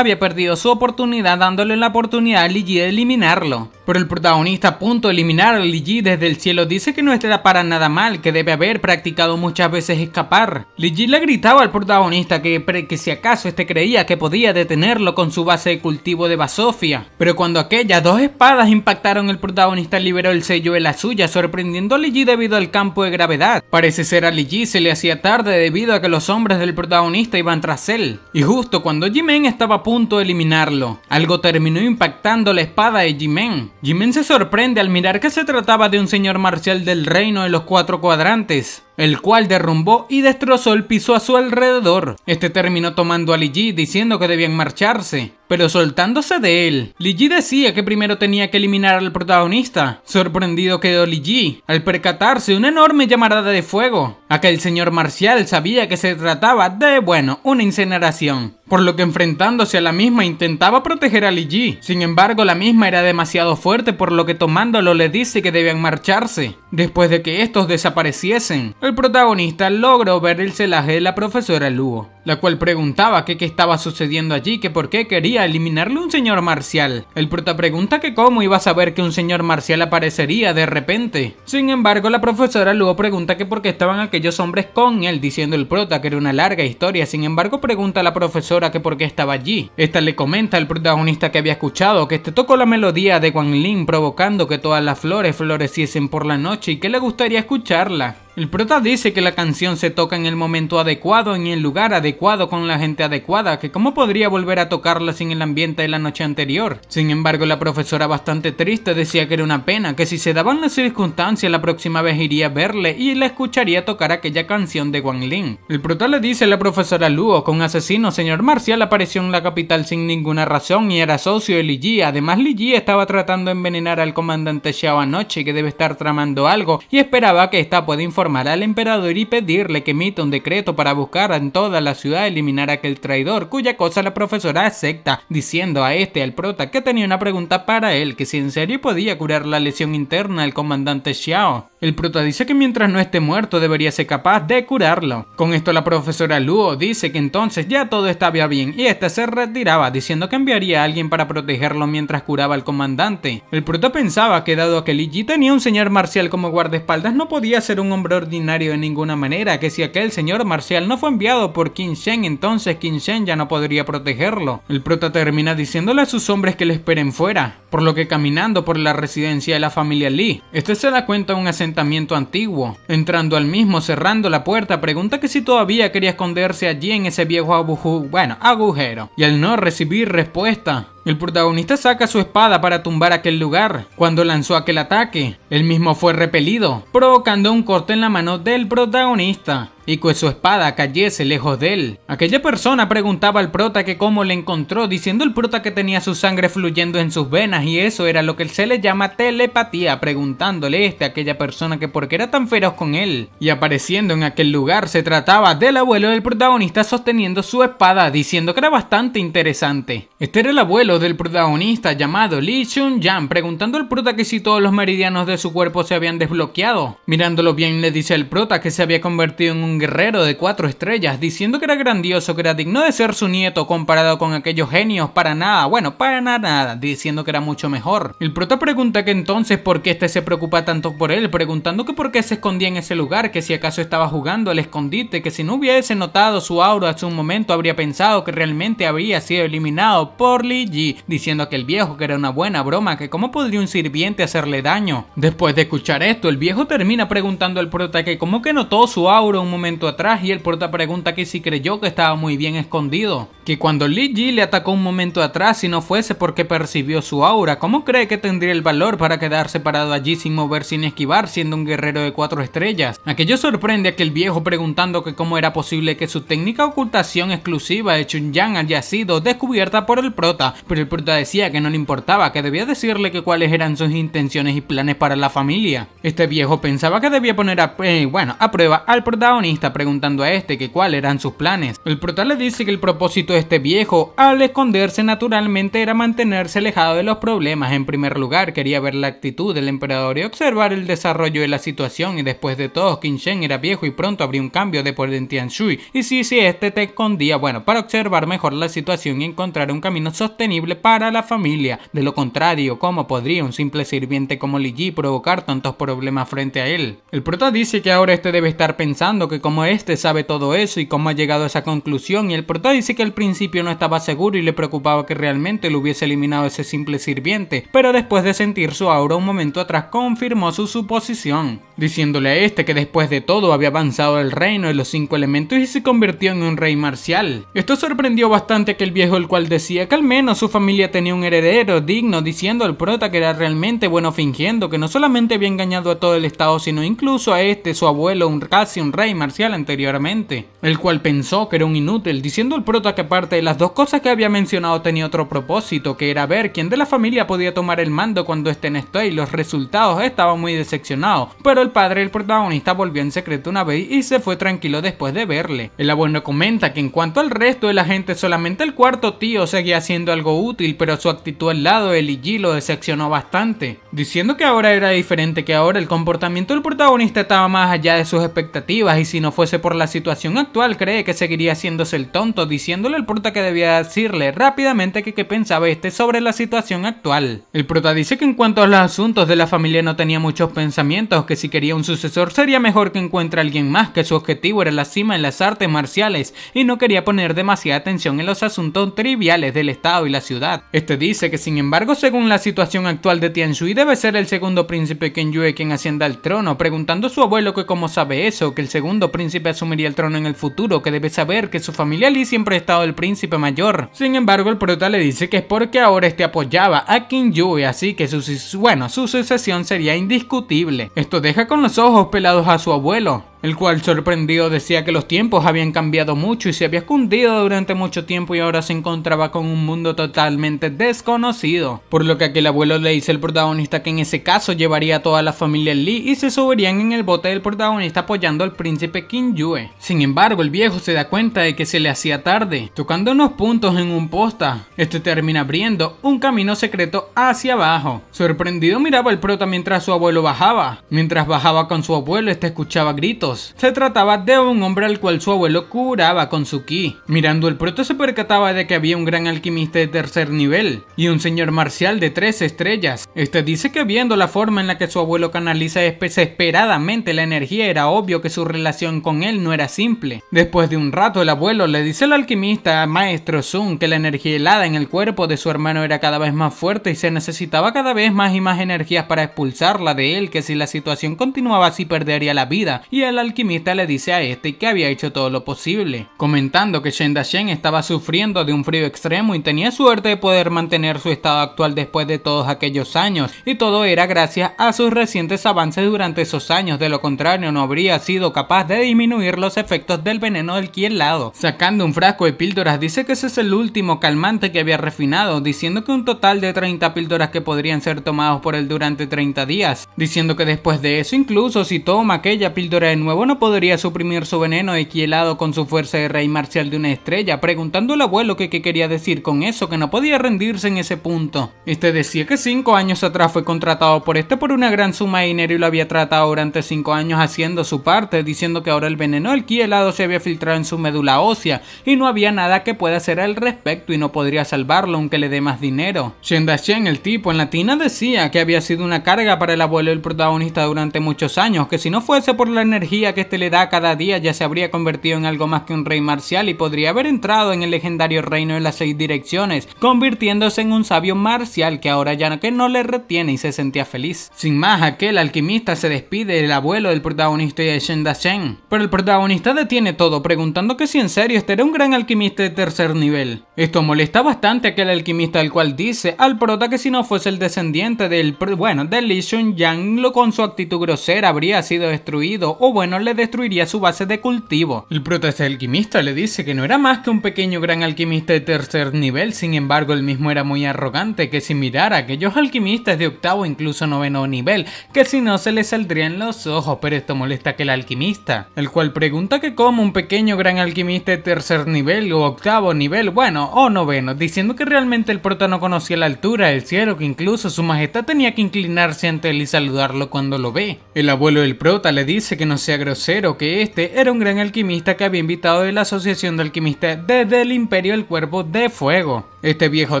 perdido su oportunidad, dándole la oportunidad a Li Ji de eliminarlo. Pero el protagonista, a punto de eliminar a Li Ji desde el cielo, dice que no estará para nada mal, que debe haber practicado muchas veces escapar. Li Ji le gritaba al protagonista que si acaso este creía que podía detenerlo con su base de cultivo de basofia. Pero cuando aquellas 2 espadas impactaron, el protagonista liberó el sello de la suya, sorprendiendo a Li Ji debido al campo de gravedad. Parece ser a Li Ji se le hacía tarde debido a que los hombres del protagonista iban tras él. Y justo cuando Jimen estaba a punto de eliminarlo, algo terminó impactando la espada de Jimen. Jimen se sorprende al mirar que se trataba de un señor marcial del reino de los 4 cuadrantes, el cual derrumbó y destrozó el piso a su alrededor. Este terminó tomando a Li Ji, diciendo que debían marcharse, pero soltándose de él. Li Ji decía que primero tenía que eliminar al protagonista. Sorprendido quedó Li Ji al percatarse de una enorme llamarada de fuego. Aquel señor marcial sabía que se trataba de, una incineración, por lo que enfrentándose a la misma intentaba proteger a Li Ji. Sin embargo, la misma era demasiado fuerte, por lo que tomándolo le dice que debían marcharse. Después de que estos desapareciesen, el protagonista logró ver el celaje de la profesora Luo, la cual preguntaba que qué estaba sucediendo allí, que por qué quería eliminarle un señor marcial. El prota pregunta que cómo iba a saber que un señor marcial aparecería de repente. Sin embargo, la profesora Luo pregunta que por qué estaban aquellos hombres con él, diciendo el prota que era una larga historia. Sin embargo, pregunta a la profesora que por qué estaba allí. Esta le comenta al protagonista que había escuchado que tocó la melodía de Wang Ling, provocando que todas las flores floreciesen por la noche y que le gustaría escucharla. El prota dice que la canción se toca en el momento adecuado, en el lugar adecuado, con la gente adecuada, que cómo podría volver a tocarla sin el ambiente de la noche anterior. Sin embargo, la profesora, bastante triste, decía que era una pena, que si se daban las circunstancias la próxima vez iría a verle y le escucharía tocar aquella canción de Wang Ling. El prota le dice a la profesora Luo que un asesino señor marcial apareció en la capital sin ninguna razón y era socio de Li Ji. Además, Li Ji estaba tratando de envenenar al comandante Xiao anoche, que debe estar tramando algo, y esperaba que esta pueda informar al emperador y pedirle que emita un decreto para buscar en toda la ciudad eliminar a aquel traidor, cuya cosa la profesora acepta, diciendo a al prota que tenía una pregunta para él, que si en serio podía curar la lesión interna del comandante Xiao. El prota dice que mientras no esté muerto debería ser capaz de curarlo. Con esto la profesora Luo dice que entonces ya todo estaba bien y este se retiraba, diciendo que enviaría a alguien para protegerlo mientras curaba al comandante. El prota pensaba que dado que Li Ji tenía un señor marcial como guardaespaldas, no podía ser un hombre ordinario de ninguna manera, que si aquel señor marcial no fue enviado por Qin Shen, entonces Qin Shen ya no podría protegerlo. El prota termina diciéndole a sus hombres que le esperen fuera, por lo que caminando por la residencia de la familia Li, este se da cuenta de un asentamiento antiguo. Entrando al mismo, cerrando la puerta, pregunta que si todavía quería esconderse allí en ese viejo agujero, y al no recibir respuesta, el protagonista saca su espada para tumbar aquel lugar. Cuando lanzó aquel ataque, él mismo fue repelido, provocando un corte en la mano del protagonista y que su espada cayese lejos de él. Aquella persona preguntaba al prota que cómo le encontró, diciendo el prota que tenía su sangre fluyendo en sus venas y eso era lo que se le llama telepatía, preguntándole a aquella persona que por qué era tan feroz con él. Y apareciendo en aquel lugar se trataba del abuelo del protagonista sosteniendo su espada, diciendo que era bastante interesante. Este era el abuelo del protagonista llamado Li Chun-yang, preguntando al prota que si todos los meridianos de su cuerpo se habían desbloqueado. Mirándolo bien le dice al prota que se había convertido en un guerrero de 4 estrellas, diciendo que era grandioso, que era digno de ser su nieto comparado con aquellos genios, para nada, diciendo que era mucho mejor. El prota pregunta que entonces por qué se preocupa tanto por él, preguntando que por qué se escondía en ese lugar, que si acaso estaba jugando al escondite, que si no hubiese notado su aura hace un momento habría pensado que realmente habría sido eliminado por Li Ji, diciendo que el viejo que era una buena broma, que cómo podría un sirviente hacerle daño. Después de escuchar esto, el viejo termina preguntando al prota que cómo que notó su aura un momento momento atrás y el prota pregunta que si creyó que estaba muy bien escondido. Que cuando Li Ji le atacó un momento atrás, si no fuese porque percibió su aura, ¿cómo cree que tendría el valor para quedarse parado allí sin mover, sin esquivar, siendo un guerrero de 4 estrellas? Aquello sorprende a aquel viejo preguntando que cómo era posible que su técnica de ocultación exclusiva de Chunyan haya sido descubierta por el prota, pero el prota decía que no le importaba, que debía decirle que cuáles eran sus intenciones y planes para la familia. Este viejo pensaba que debía poner a prueba al protagonista preguntando a este que cuáles eran sus planes. El prota le dice que el propósito de este viejo al esconderse naturalmente era mantenerse alejado de los problemas. En primer lugar quería ver la actitud del emperador y observar el desarrollo de la situación, y después de todo Qin Shen era viejo y pronto habría un cambio de poder en Tianshui, y si este te escondía, para observar mejor la situación y encontrar un camino sostenible para la familia. De lo contrario, ¿cómo podría un simple sirviente como Li Ji provocar tantos problemas frente a él? El prota dice que ahora este debe estar pensando que como este sabe todo eso y cómo ha llegado a esa conclusión, y el prota dice que al principio no estaba seguro y le preocupaba que realmente lo hubiese eliminado ese simple sirviente, pero después de sentir su aura un momento atrás confirmó su suposición, diciéndole a este que después de todo había avanzado el reino de los 5 elementos y se convirtió en un rey marcial. Esto sorprendió bastante a aquel viejo, el cual decía que al menos su familia tenía un heredero digno, diciendo al prota que era realmente bueno, fingiendo que no solamente había engañado a todo el estado, sino incluso a su abuelo, casi un rey marcial anteriormente, el cual pensó que era un inútil, diciendo al prota que aparte de las 2 cosas que había mencionado tenía otro propósito, que era ver quién de la familia podía tomar el mando cuando este no esté, y los resultados estaban muy decepcionados, pero el padre del protagonista volvió en secreto una vez y se fue tranquilo después de verle. El abuelo comenta que en cuanto al resto de la gente, solamente el cuarto tío seguía haciendo algo útil, pero su actitud al lado de Li Ji lo decepcionó bastante, diciendo que ahora era diferente, que ahora el comportamiento del protagonista estaba más allá de sus expectativas, y si no fuese por la situación actual cree que seguiría haciéndose el tonto, diciéndole al prota que debía decirle rápidamente que qué pensaba sobre la situación actual. El prota dice que en cuanto a los asuntos de la familia no tenía muchos pensamientos, que si quería un sucesor sería mejor que encuentre a alguien más, que su objetivo era la cima en las artes marciales y no quería poner demasiada atención en los asuntos triviales del estado y la ciudad. Este dice que sin embargo, según la situación actual de Tianshui, debe ser el segundo príncipe Qin Yue quien ascienda al trono, preguntando a su abuelo que cómo sabe eso, que el segundo príncipe asumiría el trono en el futuro, que debe saber que su familia Li siempre ha estado el príncipe mayor. Sin embargo, el prota le dice que es porque ahora este apoyaba a Qin Yue, así que su sucesión sería indiscutible. Esto deja con los ojos pelados a su abuelo, el cual sorprendido decía que los tiempos habían cambiado mucho y se había escondido durante mucho tiempo y ahora se encontraba con un mundo totalmente desconocido, por lo que aquel abuelo le dice al protagonista que en ese caso llevaría a toda la familia Li y se subirían en el bote del protagonista apoyando al príncipe Qin Yue. Sin embargo, el viejo se da cuenta de que se le hacía tarde, tocando unos puntos en un posta. Este termina abriendo un camino secreto hacia abajo. Sorprendido miraba al prota mientras su abuelo bajaba. Mientras bajaba con su abuelo, este escuchaba gritos. Se trataba de un hombre al cual su abuelo curaba con su ki. Mirando el prota se percataba de que había un gran alquimista de 3er nivel y un señor marcial de 3 estrellas. Este dice que viendo la forma en la que su abuelo canaliza desesperadamente la energía, era obvio que su relación con él no era simple. Después de un rato, el abuelo le dice al alquimista maestro Sun que la energía helada en el cuerpo de su hermano era cada vez más fuerte y se necesitaba cada vez más y más energías para expulsarla de él, que si la situación continuaba así perdería la vida, y el alquimista le dice a este que había hecho todo lo posible, comentando que Shen Dashen estaba sufriendo de un frío extremo y tenía suerte de poder mantener su estado actual después de todos aquellos años, y todo era gracias a sus recientes avances durante esos años. De lo contrario no habría sido capaz de disminuir los efectos del veneno del ki helado. Sacando un frasco de píldoras, dice que ese es el último calmante que había refinado, diciendo que un total de 30 píldoras que podrían ser tomados por él durante 30 días, diciendo que después de eso, incluso si toma aquella píldora de nuevo, no podría suprimir su veneno de ki helado con su fuerza de rey marcial de una estrella, preguntando al abuelo que qué quería decir con eso, que no podía rendirse en ese punto. Este decía que 5 años atrás fue contratado por por una gran suma de dinero y lo había tratado durante 5 años haciendo su parte, diciendo que ahora el veneno del ki helado se había filtrado en su médula ósea y no había nada que pueda hacer al respecto y no podría salvarlo aunque le dé más dinero. Shen Dashen, el tipo en latina, decía que había sido una carga para el abuelo del protagonista durante muchos años, que si no fuese por la energía sabiduría que este le da cada día, ya se habría convertido en algo más que un rey marcial y podría haber entrado en el legendario reino de las 6 direcciones, convirtiéndose en un sabio marcial que ahora ya no le retiene y se sentía feliz. Sin más, aquel alquimista se despide del abuelo del protagonista y de Shen Dashen, pero el protagonista detiene todo preguntando que si en serio este era un gran alquimista de tercer nivel. Esto molesta bastante a aquel alquimista, el cual dice al prota que si no fuese el descendiente de Li Xunyang, lo con su actitud grosera habría sido destruido, o bueno, le destruiría su base de cultivo. El prota, este alquimista, le dice que no era más que un pequeño gran alquimista de tercer nivel, sin embargo él mismo era muy arrogante, que si mirara a aquellos alquimistas de octavo incluso noveno nivel, que si no se le saldrían los ojos, pero esto molesta a aquel alquimista, el cual pregunta que cómo un pequeño gran alquimista de tercer nivel o octavo nivel, bueno, o noveno, diciendo que realmente el prota no conocía la altura del cielo, que incluso su majestad tenía que inclinarse ante él y saludarlo cuando lo ve. El abuelo del prota le dice que no sea grosero, que este era un gran alquimista que había invitado de la asociación de alquimistas desde el imperio del cuerpo de fuego. Este viejo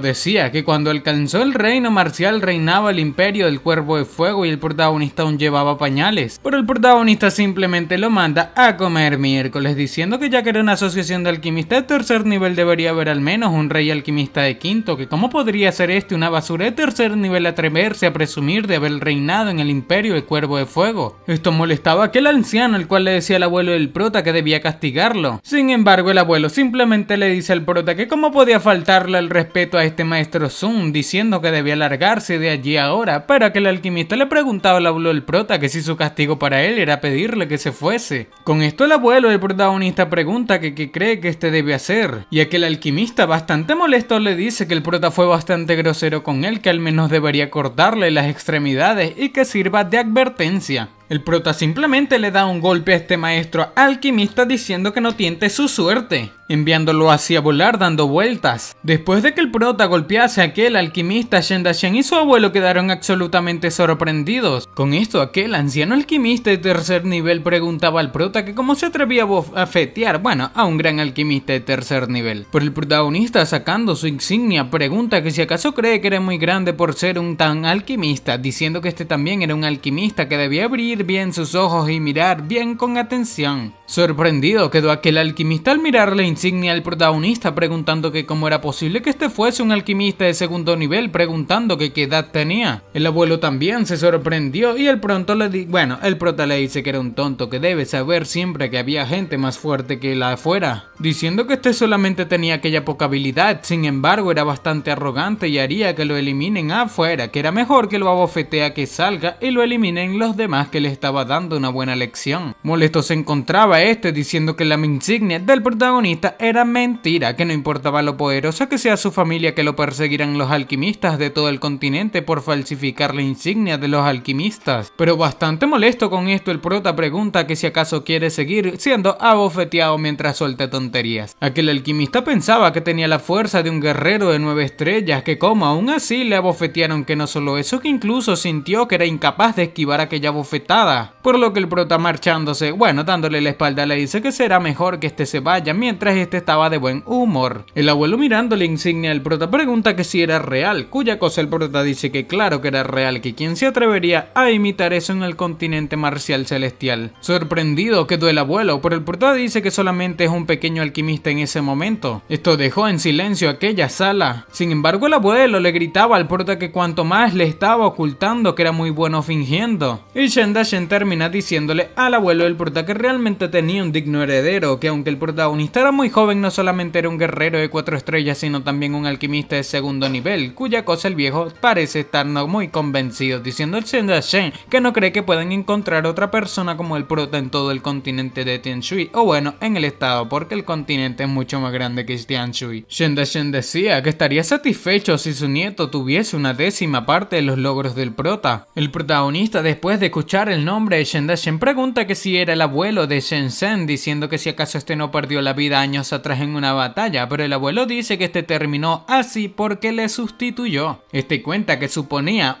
decía que cuando alcanzó el reino marcial reinaba el imperio del cuervo de fuego y el protagonista aún llevaba pañales, pero el protagonista simplemente lo manda a comer miércoles, diciendo que ya que era una asociación de alquimistas de tercer nivel debería haber al menos un rey alquimista de quinto, que cómo podría ser este una basura de tercer nivel atreverse a presumir de haber reinado en el imperio del cuervo de fuego. Esto molestaba a aquel anciano, el cual le decía al abuelo del prota que debía castigarlo. Sin embargo, el abuelo simplemente le dice al prota que cómo podía faltarle el respeto a este maestro Sun, diciendo que debía largarse de allí ahora, pero aquel alquimista le preguntaba al abuelo del prota que si su castigo para él era pedirle que se fuese. Con esto el abuelo del protagonista pregunta que qué cree que este debe hacer, y aquel alquimista bastante molesto le dice que el prota fue bastante grosero con él, que al menos debería cortarle las extremidades y que sirva de advertencia. El prota simplemente le da un golpe a este maestro alquimista diciendo que no tiente su suerte, enviándolo hacia volar dando vueltas. Después de que el prota golpease a aquel alquimista, Shen Dashen y su abuelo quedaron absolutamente sorprendidos. Con esto, aquel anciano alquimista de tercer nivel preguntaba al prota que cómo se atrevía a bofetear, a un gran alquimista de tercer nivel. Pero el protagonista, sacando su insignia, pregunta que si acaso cree que era muy grande por ser un tan alquimista, diciendo que este también era un alquimista que debía abrir bien sus ojos y mirar bien con atención. Sorprendido quedó aquel alquimista al mirar la insignia al protagonista, preguntando que cómo era posible que este fuese un alquimista de segundo nivel, preguntando que qué edad tenía. El abuelo también se sorprendió y el prota le dice que era un tonto, que debe saber siempre que había gente más fuerte que él afuera, diciendo que este solamente tenía aquella poca habilidad, sin embargo era bastante arrogante y haría que lo eliminen afuera, que era mejor que lo abofetee a que salga y lo eliminen los demás, que le estaba dando una buena lección. Molesto se encontraba este, diciendo que la insignia del protagonista era mentira, que no importaba lo poderosa que sea su familia, que lo perseguirán los alquimistas de todo el continente por falsificar la insignia de los alquimistas. Pero bastante molesto con esto, el prota pregunta que si acaso quiere seguir siendo abofeteado mientras suelta tonterías. Aquel alquimista pensaba que tenía la fuerza de un guerrero de 9 estrellas, que como aún así le abofetearon, que no solo eso, que incluso sintió que era incapaz de esquivar aquella bofetada. Por lo que el prota, marchándose, dándole la espalda, le dice que será mejor que este se vaya, mientras este estaba de buen humor. El abuelo, mirando la insignia del prota, pregunta que si era real, cuya cosa el prota dice que claro que era real, que quién se atrevería a imitar eso en el continente marcial celestial. Sorprendido quedó el abuelo, pero el prota dice que solamente es un pequeño alquimista en ese momento. Esto dejó en silencio aquella sala. Sin embargo, el abuelo le gritaba al prota que cuanto más le estaba ocultando, que era muy bueno fingiendo. Y Shen Dashen termina diciéndole al abuelo del prota que realmente tenía un digno heredero, que aunque el protagonista era muy joven, no solamente era un guerrero de 4 estrellas, sino también un alquimista de segundo nivel, cuya cosa el viejo parece estar no muy convencido, diciendo al Shen Dashen que no cree que puedan encontrar otra persona como el prota en todo el continente de Tianshui, o en el estado, porque el continente es mucho más grande que Tianshui. Shen Dashen decía que estaría satisfecho si su nieto tuviese una 10ª parte de los logros del prota. El protagonista, después de escuchar el nombre de Shen Dashen, pregunta que si era el abuelo de Shen Zhen, diciendo que si acaso este no perdió la vida años atrás en una batalla, pero el abuelo dice que este terminó así porque le sustituyó. Este cuenta que se suponía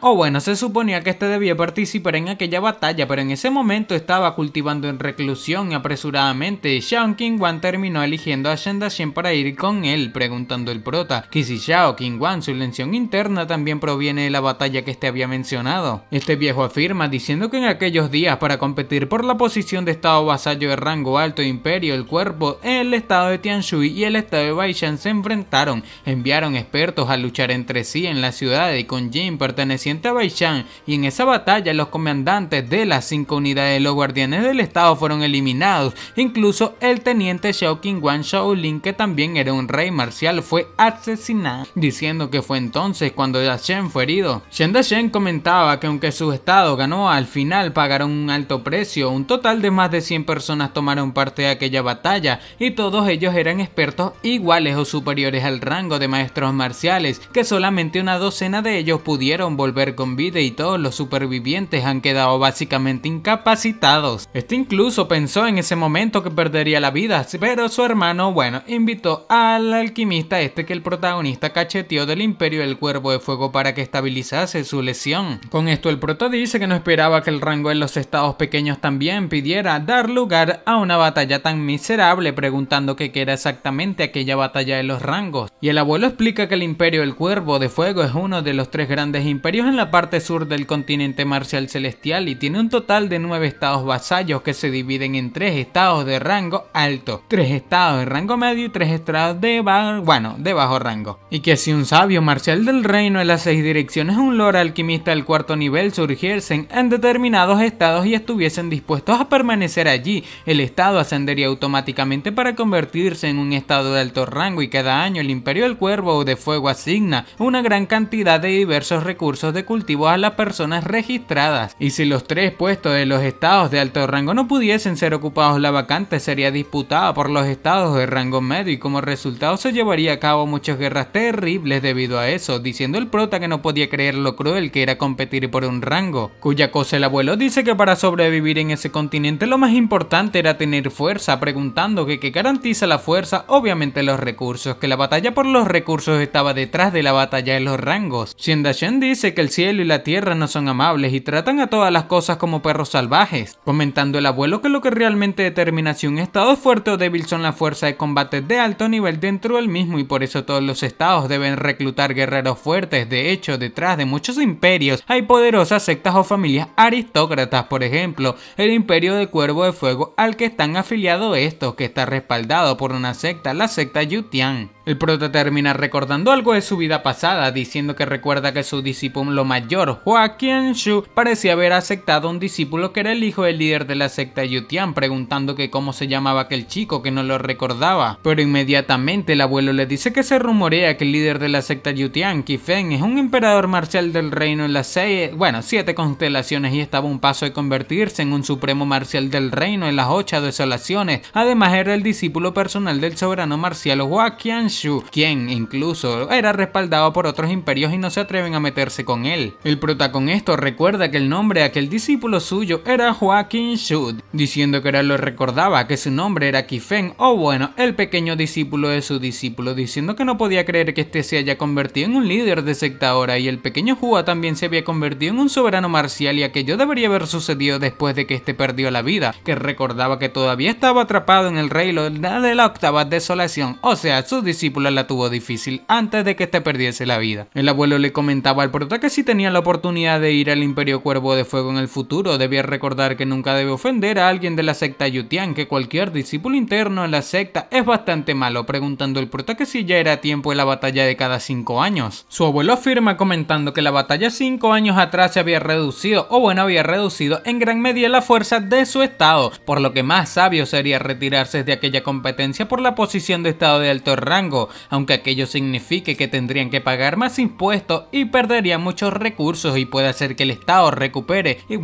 que este debía participar en aquella batalla, pero en ese momento estaba cultivando en reclusión y apresuradamente Xiao Qingwan terminó eligiendo a Shen Dashen para ir con él, preguntando el prota que si Xiao Qingwan, su lección interna, también proviene de la batalla que este había mencionado. Este viejo afirma, diciendo que en aquel aquellos días para competir por la posición de estado vasallo de rango alto de imperio. El cuerpo, el estado de Tianshui y el estado de Baishan se enfrentaron, enviaron expertos a luchar entre sí en la ciudad de Kongjin perteneciente a Baishan, y en esa batalla los comandantes de las 5 unidades de los guardianes del estado fueron eliminados. Incluso el teniente Xiaoqing Wan Shaolin, que también era un rey marcial, fue asesinado, diciendo que fue entonces cuando Dashen fue herido. Shen Dashen comentaba que aunque su estado ganó, al final pagaron un alto precio. Un total de más de 100 personas tomaron parte de aquella batalla, y todos ellos eran expertos iguales o superiores al rango de maestros marciales, que solamente una docena de ellos pudieron volver con vida y todos los supervivientes han quedado básicamente incapacitados. Este incluso pensó en ese momento que perdería la vida, pero su hermano, invitó al alquimista que el protagonista cacheteó del Imperio del Cuervo de Fuego para que estabilizase su lesión. Con esto el prota dice que no esperaba que el rango en los estados pequeños también pidiera dar lugar a una batalla tan miserable, preguntando qué era exactamente aquella batalla de los rangos. Y el abuelo explica que el Imperio del Cuervo de Fuego es uno de los 3 grandes imperios en la parte sur del continente marcial celestial y tiene un total de 9 estados vasallos que se dividen en 3 estados de rango alto, 3 estados de rango medio y 3 estados de bajo rango. Y que si un sabio marcial del reino de las 6 direcciones o un lord alquimista del 4º nivel surgiesen en determinados estados y estuviesen dispuestos a permanecer allí, el estado ascendería automáticamente para convertirse en un estado de alto rango, y cada año el Imperio del Cuervo de Fuego asigna una gran cantidad de diversos recursos de cultivo a las personas registradas. Y si los 3 puestos de los estados de alto rango no pudiesen ser ocupados, la vacante sería disputada por los estados de rango medio, y como resultado se llevaría a cabo muchas guerras terribles debido a eso, diciendo el prota que no podía creer lo cruel que era competir por un rango. Cuya cosa el abuelo dice que para sobrevivir en ese continente lo más importante era tener fuerza, preguntando que qué garantiza la fuerza, obviamente los recursos, que la batalla por los recursos estaba detrás de la batalla de los rangos. Shen Dashen dice que el cielo y la tierra no son amables y tratan a todas las cosas como perros salvajes, comentando el abuelo que lo que realmente determina si un estado es fuerte o débil son las fuerzas de combate de alto nivel dentro del mismo, y por eso todos los estados deben reclutar guerreros fuertes. De hecho, detrás de muchos imperios hay poderosas sectas o familias aristócratas, por ejemplo, el Imperio del Cuervo de Fuego al que están afiliados estos, que está respaldado por una secta, la secta Yutian. El prota termina recordando algo de su vida pasada, diciendo que recuerda que su discípulo mayor, Hua Qianshu, parecía haber aceptado a un discípulo que era el hijo del líder de la secta Yutian, preguntando que cómo se llamaba aquel chico, que no lo recordaba. Pero inmediatamente el abuelo le dice que se rumorea que el líder de la secta Yutian, Qifeng, es un emperador marcial del reino en las 7 constelaciones y estaba a un paso de convertirse en un supremo marcial del reino en las 8 desolaciones. Además era el discípulo personal del soberano marcial Hua Qianshu, quien incluso era respaldado por otros imperios y no se atreven a meterse con él. El prota con esto recuerda que el nombre de aquel discípulo suyo era Hua Qianshu, diciendo que ahora lo recordaba, que su nombre era Qifeng, o el pequeño discípulo de su discípulo, diciendo que no podía creer que este se haya convertido en un líder de secta ahora, y el pequeño Hua también se había convertido en un soberano marcial, y aquello debería haber sucedido después de que este perdió la vida, que recordaba que todavía estaba atrapado en el reino de la 8ª desolación, o sea, su discípula la tuvo difícil antes de que este perdiese la vida. El abuelo le comentaba al prota que si tenía la oportunidad de ir al Imperio Cuervo de Fuego en el futuro, debía recordar que nunca debe ofender a alguien de la secta Yutian, que cualquier discípulo interno en la secta es bastante malo, preguntando el prota que si ya era tiempo de la batalla de cada 5 años. Su abuelo afirma comentando que la batalla 5 años atrás se había reducido, había reducido en gran medida la fuerza de su estado, por lo que más sabio sería retirarse de aquella competencia por la posición de estado de alto rango, aunque aquello signifique que tendrían que pagar más impuestos y perderían muchos recursos y puede hacer que el estado recupere, y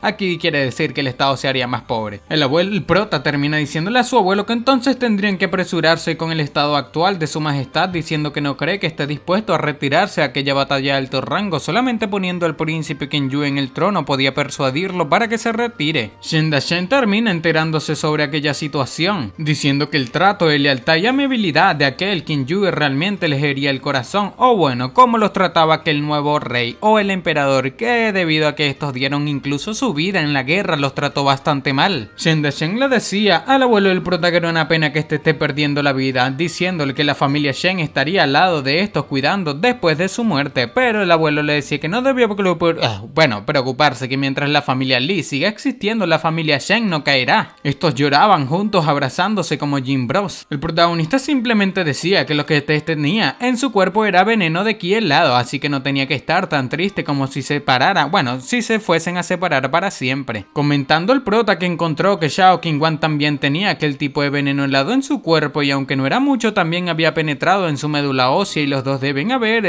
aquí quiere decir que el estado se haría más pobre. El prota termina diciéndole a su abuelo que entonces tendrían que apresurarse con el estado actual de su majestad, diciendo que no cree que esté dispuesto a retirarse a aquella batalla de alto rango, solamente poniendo al príncipe Kenyu en el trono podía persuadirlo para que se retire. Shen Dashen termina enterándose sobre aquella situación, diciendo que el trato de lealtad y amistad amabilidad de aquel quien Yue realmente les hería el corazón, o bueno, cómo los trataba aquel nuevo rey o el emperador, que debido a que estos dieron incluso su vida en la guerra los trató bastante mal. Shen Dasheng le decía al abuelo del prota que era una pena que este esté perdiendo la vida, diciéndole que la familia Shen estaría al lado de estos cuidando después de su muerte, pero el abuelo le decía que no debía preocuparse, que mientras la familia Li siga existiendo, la familia Shen no caerá. Estos lloraban juntos abrazándose como Jin Bros. El protagonista simplemente decía que lo que este tenía en su cuerpo era veneno de ki helado, así que no tenía que estar tan triste como si se fuesen a separar para siempre. Comentando el prota que encontró que Xiao Qingguan también tenía aquel tipo de veneno helado en su cuerpo y aunque no era mucho también había penetrado en su médula ósea y los dos deben haber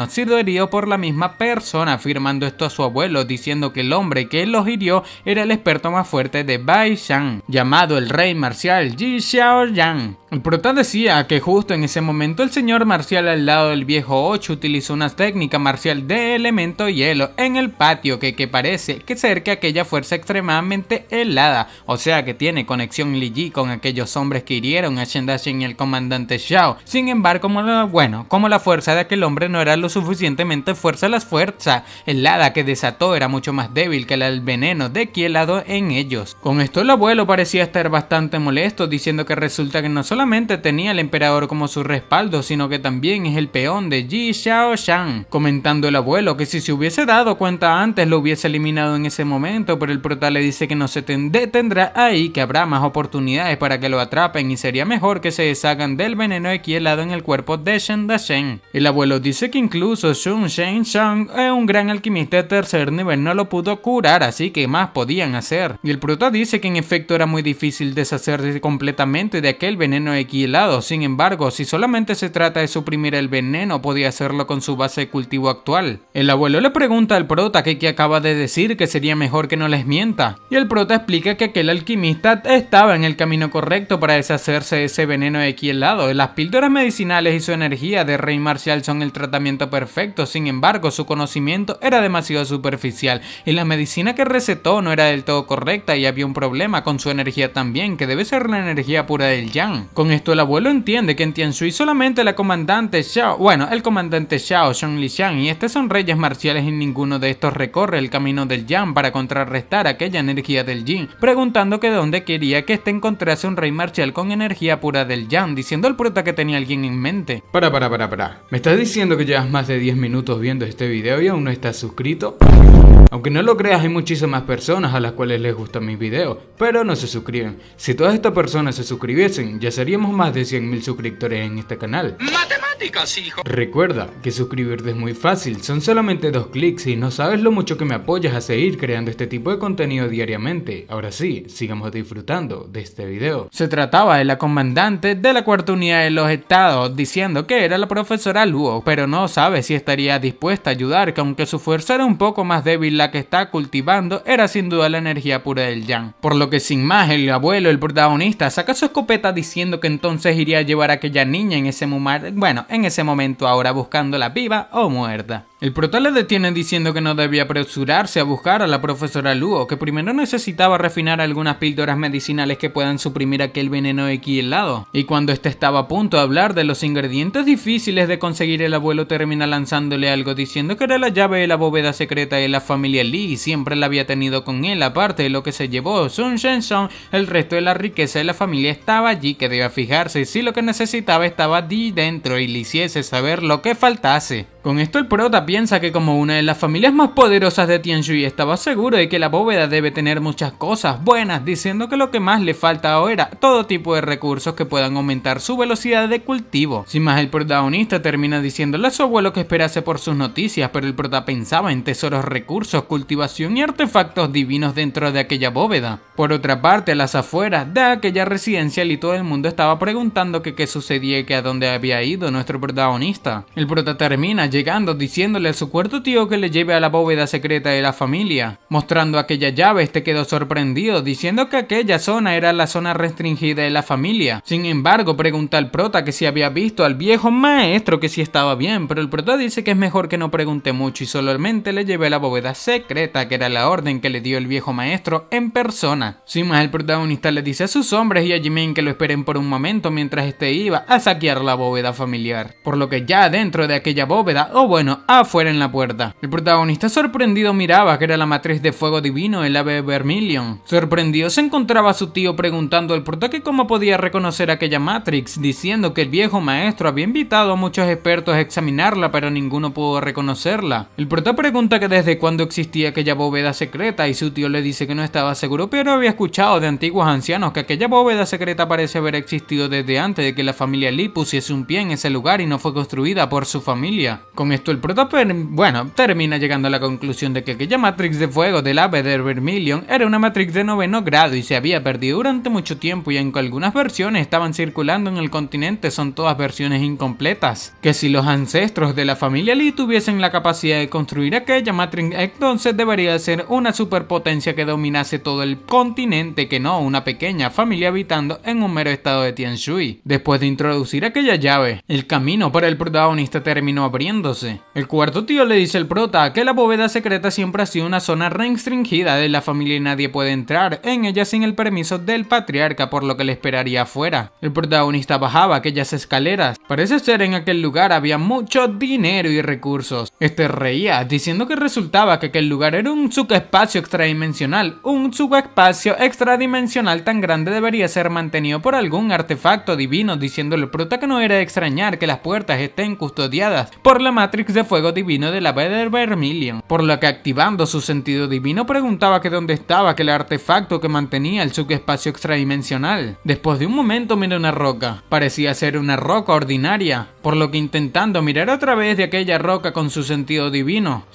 sido heridos por la misma persona, afirmando esto a su abuelo, diciendo que el hombre que los hirió era el experto más fuerte de Baishan, llamado el rey marcial Ji Xiaoyan. El prota decía que justo en ese momento el señor marcial al lado del viejo 8 utilizó una técnica marcial de elemento hielo en el patio que parece que cerca aquella fuerza extremadamente helada, o sea que tiene conexión Li Yi con aquellos hombres que hirieron a Shen Dasheng y el comandante Xiao. Sin embargo, como la fuerza de aquel hombre no era lo suficientemente fuerza, la fuerza helada que desató era mucho más débil que el veneno de ki helado en ellos. Con esto el abuelo parecía estar bastante molesto, diciendo que resulta que no solamente tenía al emperador como su respaldo, sino que también es el peón de Ji Xiaoshan, comentando el abuelo que si se hubiese dado cuenta antes lo hubiese eliminado en ese momento, pero el prota le dice que no se detendrá ahí, que habrá más oportunidades para que lo atrapen y sería mejor que se deshagan del veneno de ki helado en el cuerpo de Shen Dasheng. El abuelo dice que incluso Sun Shen Shang, un gran alquimista de tercer nivel, no lo pudo curar, así que más podían hacer. Y el prota dice que en efecto era muy difícil deshacerse completamente de aquel veneno de ki helado. Sin embargo, si solamente se trata de suprimir el veneno, podía hacerlo con su base de cultivo actual. El abuelo le pregunta al prota que acaba de decir, que sería mejor que no les mienta, y el prota explica que aquel alquimista estaba en el camino correcto para deshacerse de ese veneno de ki helado. Las píldoras medicinales y su energía de rey marcial son el tratamiento perfecto, sin embargo su conocimiento era demasiado superficial y la medicina que recetó no era del todo correcta y había un problema con su energía también, que debe ser la energía pura del Yang. Con esto el abuelo entiende que en Tianshui solamente el comandante Xiao, Zhong Lixiang y son reyes marciales y ninguno de estos recorre el camino del Yang para contrarrestar aquella energía del Yin, preguntando que dónde quería que encontrase un rey marcial con energía pura del Yang, diciendo al prota que tenía alguien en mente. Para. ¿Me estás diciendo que llevas más de 10 minutos viendo este video y aún no estás suscrito? Aunque no lo creas, hay muchísimas personas a las cuales les gustan mis videos, pero no se suscriben. Si todas estas personas se suscribiesen, ya seríamos más de 100.000 suscriptores en este canal. ¡Matemáticas, hijo! Recuerda que suscribirte es muy fácil, son solamente 2 clics y no sabes lo mucho que me apoyas a seguir creando este tipo de contenido diariamente. Ahora sí, sigamos disfrutando de este video. Se trataba de la comandante de la cuarta unidad de los estados, diciendo que era la profesora Luo, pero no sabe si estaría dispuesta a ayudar, que aunque su fuerza era un poco más débil, la que está cultivando era sin duda la energía pura del Yang. Por lo que sin más, el abuelo, el protagonista, saca su escopeta diciendo que entonces iría a llevar a aquella niña en ese momento, ahora buscándola viva o muerta. El prota le detiene diciendo que no debía apresurarse a buscar a la profesora Luo, que primero necesitaba refinar algunas píldoras medicinales que puedan suprimir aquel veneno de ki helado. Y cuando este estaba a punto de hablar de los ingredientes difíciles de conseguir, el abuelo termina lanzándole algo diciendo que era la llave de la bóveda secreta de la familia Li y siempre la había tenido con él, aparte de lo que se llevó Sun Shensong, el resto de la riqueza de la familia estaba allí, que debía fijarse si lo que necesitaba estaba allí dentro y le hiciese saber lo que faltase. Con esto el prota piensa que como una de las familias más poderosas de Tianshui estaba seguro de que la bóveda debe tener muchas cosas buenas, diciendo que lo que más le falta ahora era todo tipo de recursos que puedan aumentar su velocidad de cultivo. Sin más, el protagonista termina diciéndole a su abuelo que esperase por sus noticias, pero el prota pensaba en tesoros, recursos, cultivación y artefactos divinos dentro de aquella bóveda. Por otra parte, a las afueras de aquella residencial y todo el mundo estaba preguntando que qué sucedía y que a dónde había ido nuestro protagonista. El prota termina llegando diciéndole a su cuarto tío que le lleve a la bóveda secreta de la familia. Mostrando aquella llave, este quedó sorprendido diciendo que aquella zona era la zona restringida de la familia. Sin embargo, pregunta al prota que si había visto al viejo maestro, que si estaba bien, pero el prota dice que es mejor que no pregunte mucho y solamente le lleve a la bóveda secreta, que era la orden que le dio el viejo maestro en persona. Sin más, el protagonista le dice a sus hombres y a Jimin que lo esperen por un momento mientras este iba a saquear la bóveda familiar. Por lo que ya dentro de aquella bóveda, o bueno, afuera en la puerta, el protagonista sorprendido miraba que era la matriz de fuego divino, el ave Vermilion. Sorprendido se encontraba a su tío preguntando al prota que cómo podía reconocer aquella matrix, diciendo que el viejo maestro había invitado a muchos expertos a examinarla pero ninguno pudo reconocerla. El prota pregunta que desde cuándo existía aquella bóveda secreta y su tío le dice que no estaba seguro, pero había escuchado de antiguos ancianos que aquella bóveda secreta parece haber existido desde antes de que la familia Lee pusiese un pie en ese lugar y no fue construida por su familia. Con esto el prota termina llegando a la conclusión de que aquella matrix de fuego del ave de Vermilion era una matrix de 9º grado y se había perdido durante mucho tiempo, y aunque algunas versiones estaban circulando en el continente, son todas versiones incompletas. Que si los ancestros de la familia Lee tuviesen la capacidad de construir aquella matrix, entonces debería ser una superpotencia que dominase todo el continente, que no una pequeña familia habitando en un mero estado de Tianshui. Después de introducir aquella llave, el camino para el protagonista terminó abriéndose. El cuarto tío le dice al prota que la bóveda secreta siempre ha sido una zona restringida de la familia y nadie puede entrar en ella sin el permiso del patriarca, por lo que le esperaría afuera. El protagonista bajaba aquellas escaleras. Parece ser en aquel lugar había mucho dinero y recursos. Este reía diciendo que resultaba que aquel lugar era un subespacio extradimensional. Un subespacio extradimensional tan grande debería ser mantenido por algún artefacto divino, diciéndole al prota que no era de extrañar que las puertas estén custodiadas por la matrix de fuego divino de la ave Vermilion, por lo que activando su sentido divino preguntaba que dónde estaba aquel artefacto que mantenía el subespacio extradimensional. Después de un momento miró una roca, parecía ser una roca ordinaria, por lo que intentando mirar a través de aquella roca con su sentido divino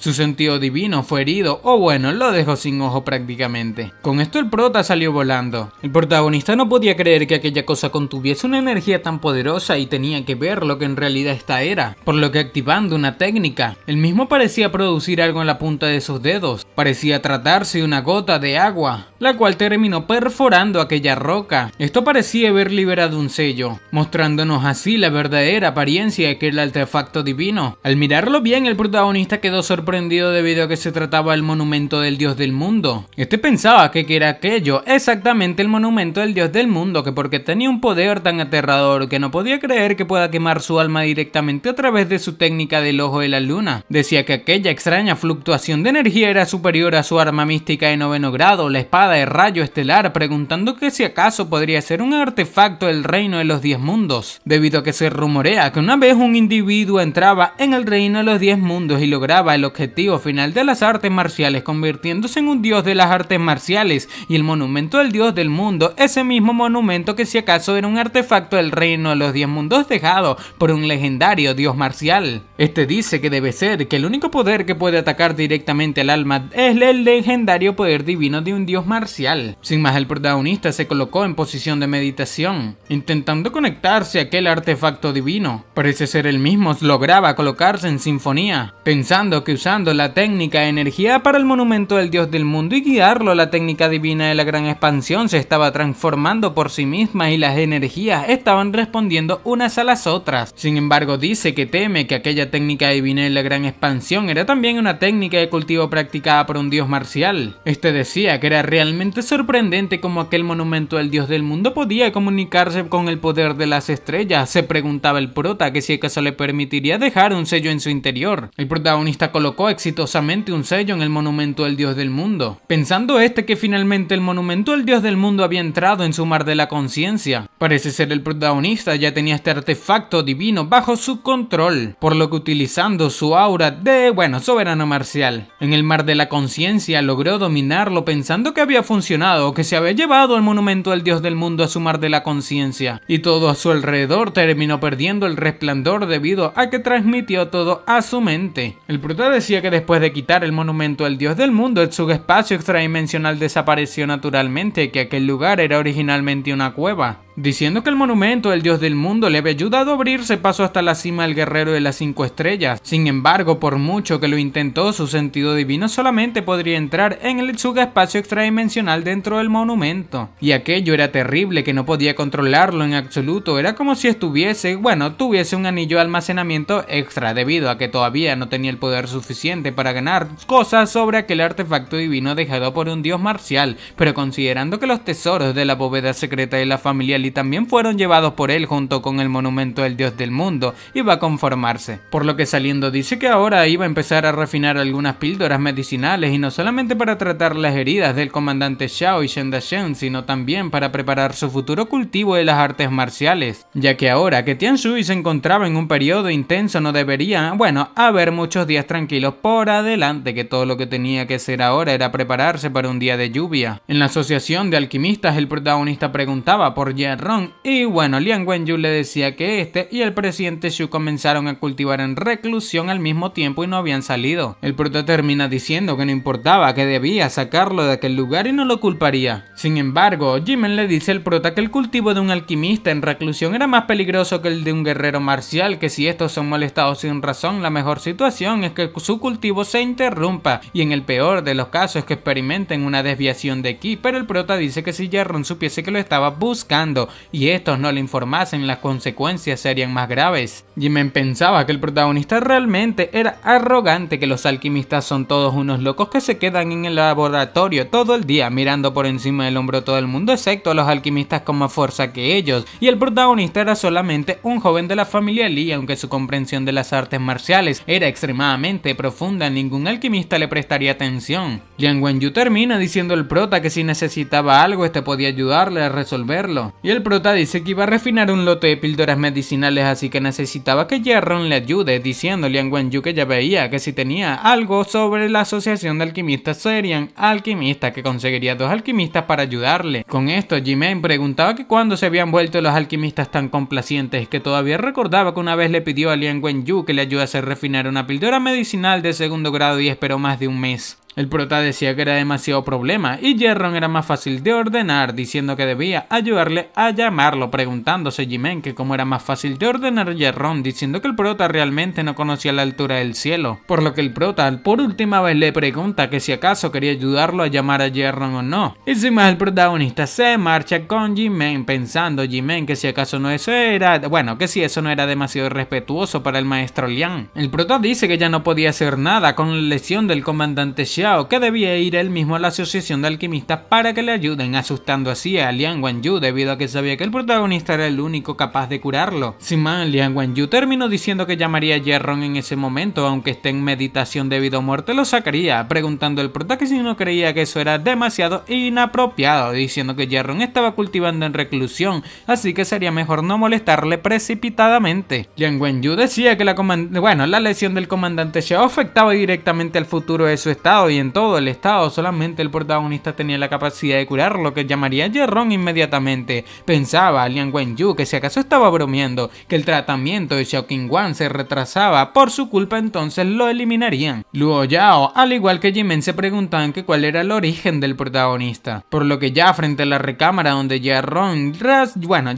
fue herido, o bueno, lo dejó sin ojo prácticamente. Con esto el prota salió volando. El protagonista no podía creer que aquella cosa contuviese una energía tan poderosa y tenía que ver lo que en realidad esta era, por lo que activando una técnica, el mismo parecía producir algo en la punta de sus dedos. Parecía tratarse de una gota de agua, la cual terminó perforando aquella roca. Esto parecía haber liberado un sello, mostrándonos así la verdadera apariencia de aquel artefacto divino. Al mirarlo bien, el protagonista quedó sorprendido debido a que se trataba del monumento del dios del mundo. Este pensaba que era aquello, exactamente el monumento del dios del mundo, que porque tenía un poder tan aterrador que no podía creer que pueda quemar su alma directamente a través de su técnica del ojo de la luna. Decía que aquella extraña fluctuación de energía era superior a su arma mística de 9º grado, la espada de rayo estelar, preguntando que si acaso podría ser un artefacto del reino de los 10 mundos, debido a que se rumorea que una vez un individuo entraba en el reino de los 10 mundos y lograba el objetivo final de las artes marciales, convirtiéndose en un dios de las artes marciales, y el monumento del dios del mundo, ese mismo monumento que si acaso era un artefacto del reino de los 10 mundos dejado por un legendario dios marcial. Este dice que debe ser que el único poder que puede atacar directamente al alma es el legendario poder divino de un dios marcial. Sin más, el protagonista se colocó en posición de meditación, intentando conectarse a aquel artefacto divino. Parece ser él mismo lograba colocarse en sinfonía, pensando que usando la técnica de energía para el monumento del dios del mundo y guiarlo a la técnica divina de la gran expansión se estaba transformando por sí misma y las energías estaban respondiendo unas a las otras. Sin embargo, dice que teme que aquella técnica divina de la gran expansión era también una técnica de cultivo practicada por un dios marcial. Este decía que era realmente sorprendente cómo aquel monumento del dios del mundo podía comunicarse con el poder de las estrellas. Se preguntaba el prota que si acaso le permitiría dejar un sello en su interior. El protagonista colocó exitosamente un sello en el monumento del dios del mundo, pensando que finalmente el monumento del dios del mundo había entrado en su mar de la conciencia. Parece ser el protagonista ya tenía este artefacto divino bajo su control, por lo que utilizando su aura de, soberano marcial, en el mar de la conciencia logró dominarlo pensando que había funcionado, que se había llevado el monumento del dios del mundo a su mar de la conciencia, y todo a su alrededor terminó perdiendo el resplandor debido a que transmitió todo a su mente. El prota decía que después de quitar el monumento del dios del mundo, el subespacio extradimensional desapareció naturalmente, que aquel lugar era originalmente una cueva. diciendo que el monumento del dios del mundo le había ayudado a abrirse paso hasta la cima del guerrero de las 5 estrellas. Sin embargo, por mucho que lo intentó, su sentido divino solamente podría entrar en el subespacio extradimensional dentro del monumento. Y aquello era terrible, que no podía controlarlo en absoluto. Era como si tuviese un anillo de almacenamiento extra, debido a que todavía no tenía el poder suficiente para ganar cosas sobre aquel artefacto divino dejado por un dios marcial. Pero considerando que los tesoros de la bóveda secreta de la familia Lee también fueron llevados por él junto con el monumento del dios del mundo, iba a conformarse. Por lo que saliendo dice que ahora iba a empezar a refinar algunas píldoras medicinales, y no solamente para tratar las heridas del comandante Xiao y Shen Dashen, sino también para preparar su futuro cultivo de las artes marciales, ya que ahora que Tian Shui se encontraba en un periodo intenso no debería, haber muchos días tranquilos por adelante, que todo lo que tenía que hacer ahora era prepararse para un día de lluvia. En la asociación de alquimistas el protagonista preguntaba por Ye-Ron y Liang Wenyu le decía que este y el presidente Shu comenzaron a cultivar en reclusión al mismo tiempo y no habían salido. El prota termina diciendo que no importaba, que debía sacarlo de aquel lugar y no lo culparía. Sin embargo, Jimen le dice al prota que el cultivo de un alquimista en reclusión era más peligroso que el de un guerrero marcial, que si estos son molestados sin razón, la mejor situación es que su cultivo se interrumpa y en el peor de los casos es que experimenten una desviación de ki. Pero el prota dice que si Ye-Ron supiese que lo estaba buscando y estos no le informasen, las consecuencias serían más graves. Jimen pensaba que el protagonista realmente era arrogante, que los alquimistas son todos unos locos que se quedan en el laboratorio todo el día mirando por encima del hombro a todo el mundo, excepto a los alquimistas con más fuerza que ellos, y el protagonista era solamente un joven de la familia Lee. Aunque su comprensión de las artes marciales era extremadamente profunda, ningún alquimista le prestaría atención. Liang Wenyu termina diciendo al prota que si necesitaba algo este podía ayudarle a resolverlo, y el prota dice que iba a refinar un lote de píldoras medicinales, así que necesitaba que Ye-Ron le ayude, diciendo Liang Wenyu que ya veía que si tenía algo sobre la asociación de alquimistas serían alquimistas, que conseguiría 2 alquimistas para ayudarle. Con esto Jimen preguntaba que cuándo se habían vuelto los alquimistas tan complacientes, que todavía recordaba que una vez le pidió a Liang Wenyu que le ayudase a refinar una píldora medicinal de 2º grado y esperó más de un mes. El prota decía que era demasiado problema y Ye-Ron era más fácil de ordenar, diciendo que debía ayudarle a llamarlo, preguntándose Jimen que cómo era más fácil de ordenar Ye-Ron, diciendo que el prota realmente no conocía la altura del cielo, por lo que el prota por última vez le pregunta que si acaso quería ayudarlo a llamar a Ye-Ron o no. Y sin más el protagonista se marcha con Jimen, pensando Jimen que si acaso no eso era, que si eso no era demasiado respetuoso para el maestro Liang. El prota dice que ya no podía hacer nada con la lesión del comandante Xiao, que debía ir él mismo a la asociación de alquimistas para que le ayuden, asustando así a Liang Wenyu debido a que sabía que el protagonista era el único capaz de curarlo. Sin más, Liang Wenyu terminó diciendo que llamaría a Ye-Ron en ese momento, aunque esté en meditación debido a muerte lo sacaría, preguntando al prota que si no creía que eso era demasiado inapropiado, diciendo que Ye-Ron estaba cultivando en reclusión, así que sería mejor no molestarle precipitadamente. Liang Wenyu decía que la lesión del comandante Xiao afectaba directamente al futuro de su estado, y en todo el estado solamente el protagonista tenía la capacidad de curar, lo que llamaría a Ye-Ron inmediatamente. Pensaba Liang Wenyu que si acaso estaba bromeando, que el tratamiento de Xiao Qingwan se retrasaba por su culpa, entonces lo eliminarían. Luo Yao, al igual que Jimen, se preguntaban que cuál era el origen del protagonista, por lo que ya frente a la recámara donde Ye-Ron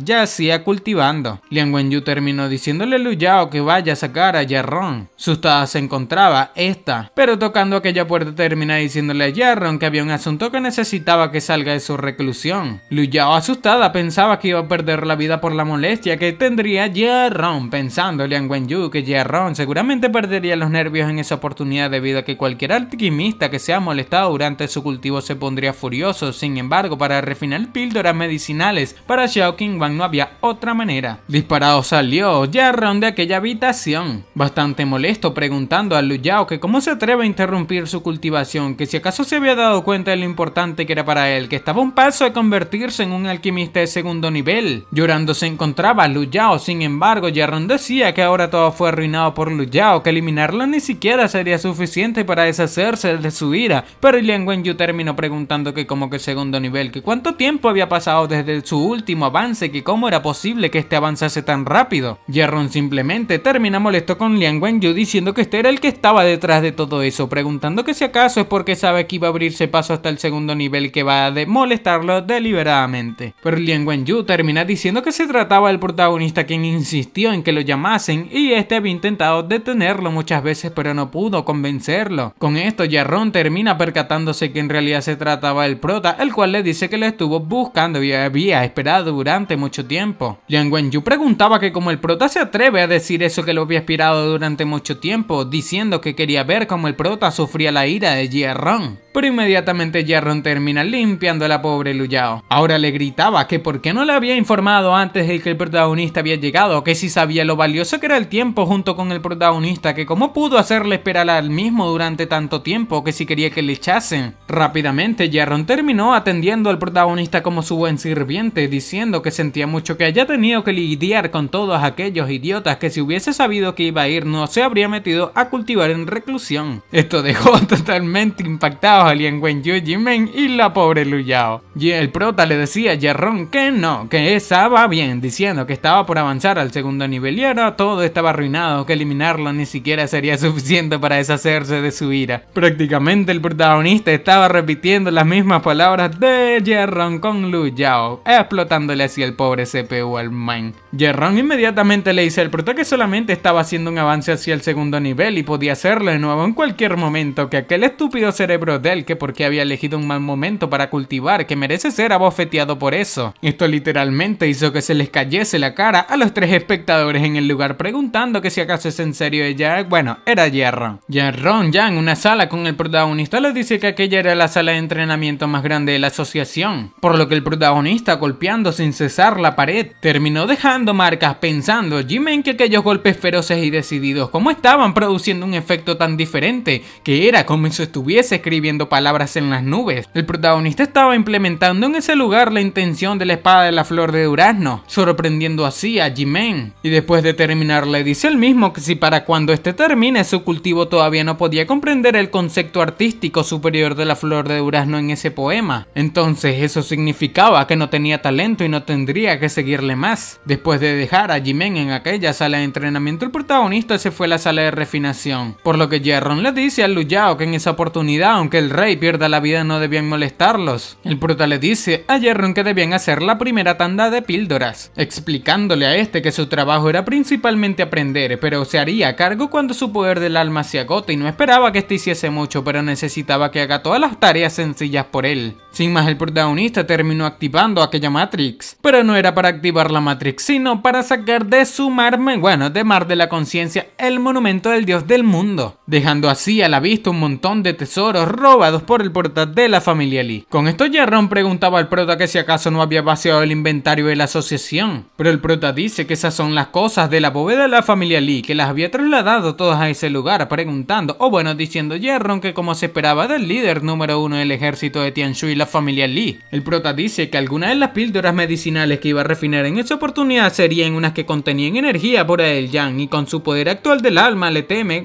yacía cultivando, Liang Wenyu terminó diciéndole a Luo Yao que vaya a sacar a Ye-Ron. Asustada se encontraba esta, pero tocando aquella puerta termina diciéndole a Ye-Ron que había un asunto que necesitaba que salga de su reclusión. Luo Yao, asustada, pensaba que iba a perder la vida por la molestia que tendría Ye-Ron, pensando Liang Wenyu que Ye-Ron seguramente perdería los nervios en esa oportunidad debido a que cualquier alquimista que sea molestado durante su cultivo se pondría furioso. Sin embargo, para refinar píldoras medicinales para Xiao Qingwan no había otra manera. Disparado salió Ye-Ron de aquella habitación, bastante molesto, preguntando a Luo Yao que cómo se atreve a interrumpir su cultivación, que si acaso se había dado cuenta de lo importante que era para él, que estaba a un paso de convertirse en un alquimista de 2º nivel. Llorando se encontraba Luo Yao. Sin embargo, Ye-Ron decía que ahora todo fue arruinado por Luo Yao, que eliminarlo ni siquiera sería suficiente para deshacerse de su ira. Pero Liang Wenyu terminó preguntando que como que 2º nivel, que cuánto tiempo había pasado desde su último avance, que cómo era posible que este avanzase tan rápido. Ye-Ron simplemente termina molesto con Liang Wenyu, diciendo que este era el que estaba detrás de todo eso, preguntando que si acaso acaso es porque sabe que iba a abrirse paso hasta el segundo nivel que va a molestarlo deliberadamente. Pero Lian Wenyu termina diciendo que se trataba del protagonista quien insistió en que lo llamasen y este había intentado detenerlo muchas veces pero no pudo convencerlo. Con esto Jarron termina percatándose que en realidad se trataba del prota, el cual le dice que le estuvo buscando y había esperado durante mucho tiempo. Lian Wenyu preguntaba que cómo el prota se atreve a decir eso, que lo había esperado durante mucho tiempo, diciendo que quería ver cómo el prota sufría la ira de Jarron. Pero inmediatamente Jarron termina limpiando a la pobre Lu Yao. Ahora le gritaba que por qué no le había informado antes de que el protagonista había llegado, que si sabía lo valioso que era el tiempo junto con el protagonista, que cómo pudo hacerle esperar al mismo durante tanto tiempo, que si quería que le echasen. Rápidamente Jarron terminó atendiendo al protagonista como su buen sirviente, diciendo que sentía mucho que haya tenido que lidiar con todos aquellos idiotas que si hubiese sabido que iba a ir no se habría metido a cultivar en reclusión. Esto dejó totalmente impactados a Lian Wenyu, Jimen y la pobre Lu Yao. Y el prota le decía a Jarron que no, que estaba bien, diciendo que estaba por avanzar al segundo nivel y ahora todo estaba arruinado, que eliminarlo ni siquiera sería suficiente para deshacerse de su ira. Prácticamente el protagonista estaba repitiendo las mismas palabras de Jarron con Lu Yao, explotándole así el pobre CPU al man. Jarron inmediatamente le dice al prota que solamente estaba haciendo un avance hacia el segundo nivel y podía hacerlo de nuevo en cualquier momento, que aquel estúpido cerebro de él, que porque había elegido un mal momento para cultivar, que merece ser abofeteado por eso. Esto literalmente hizo que se les cayese la cara a los tres espectadores en el lugar, preguntando que si acaso es en serio ella. Bueno, era Jarron. Jarron ya en una sala con el protagonista le dice que aquella era la sala de entrenamiento más grande de la asociación, por lo que el protagonista, golpeando sin cesar la pared, terminó dejando marcas, pensando Jimen que aquellos golpes feroces y decididos como estaban produciendo un efecto tan diferente, que era como si estuviese escribiendo palabras en las nubes. El protagonista estaba implementando en ese lugar la intención de la espada de la flor de durazno, sorprendiendo así a Jimen. Y después de terminar le dice el mismo que si para cuando este termine su cultivo todavía no podía comprender el concepto artístico superior de la flor de durazno en ese poema. Entonces eso significaba que no tenía talento y no tendría que seguirle más. Después de dejar a Jimen en aquella sala de entrenamiento, el protagonista se fue a la sala de refinación, por lo que Jarron le dice a Lu Yao que en esa oportunidad, aunque el rey pierda la vida, no debían molestarlos. El prota le dice a Jarron que debían hacer la primera tanda de píldoras, explicándole a este que su trabajo era principalmente aprender, pero se haría cargo cuando su poder del alma se agote y no esperaba que este hiciese mucho, pero necesitaba que haga todas las tareas sencillas por él. Sin más, el protagonista terminó activando aquella Matrix, pero no era para activar la Matrix, sino para sacar de su mar de la conciencia el monumento del dios del mundo, dejando así a la vista un montón de tesoros robados por el prota de la familia Lee. Con esto Jarron preguntaba al prota que si acaso no había vaciado el inventario de la asociación, pero el prota dice que esas son las cosas de la bóveda de la familia Lee, que las había trasladado todas a ese lugar, preguntando, diciendo Jarron que como se esperaba del líder número 1 del ejército de Tianshu y la familia Lee. El prota dice que algunas de las píldoras medicinales que iba a refinar en esa oportunidad serían unas que contenían energía por el Yang, y con su poder actual del alma le teme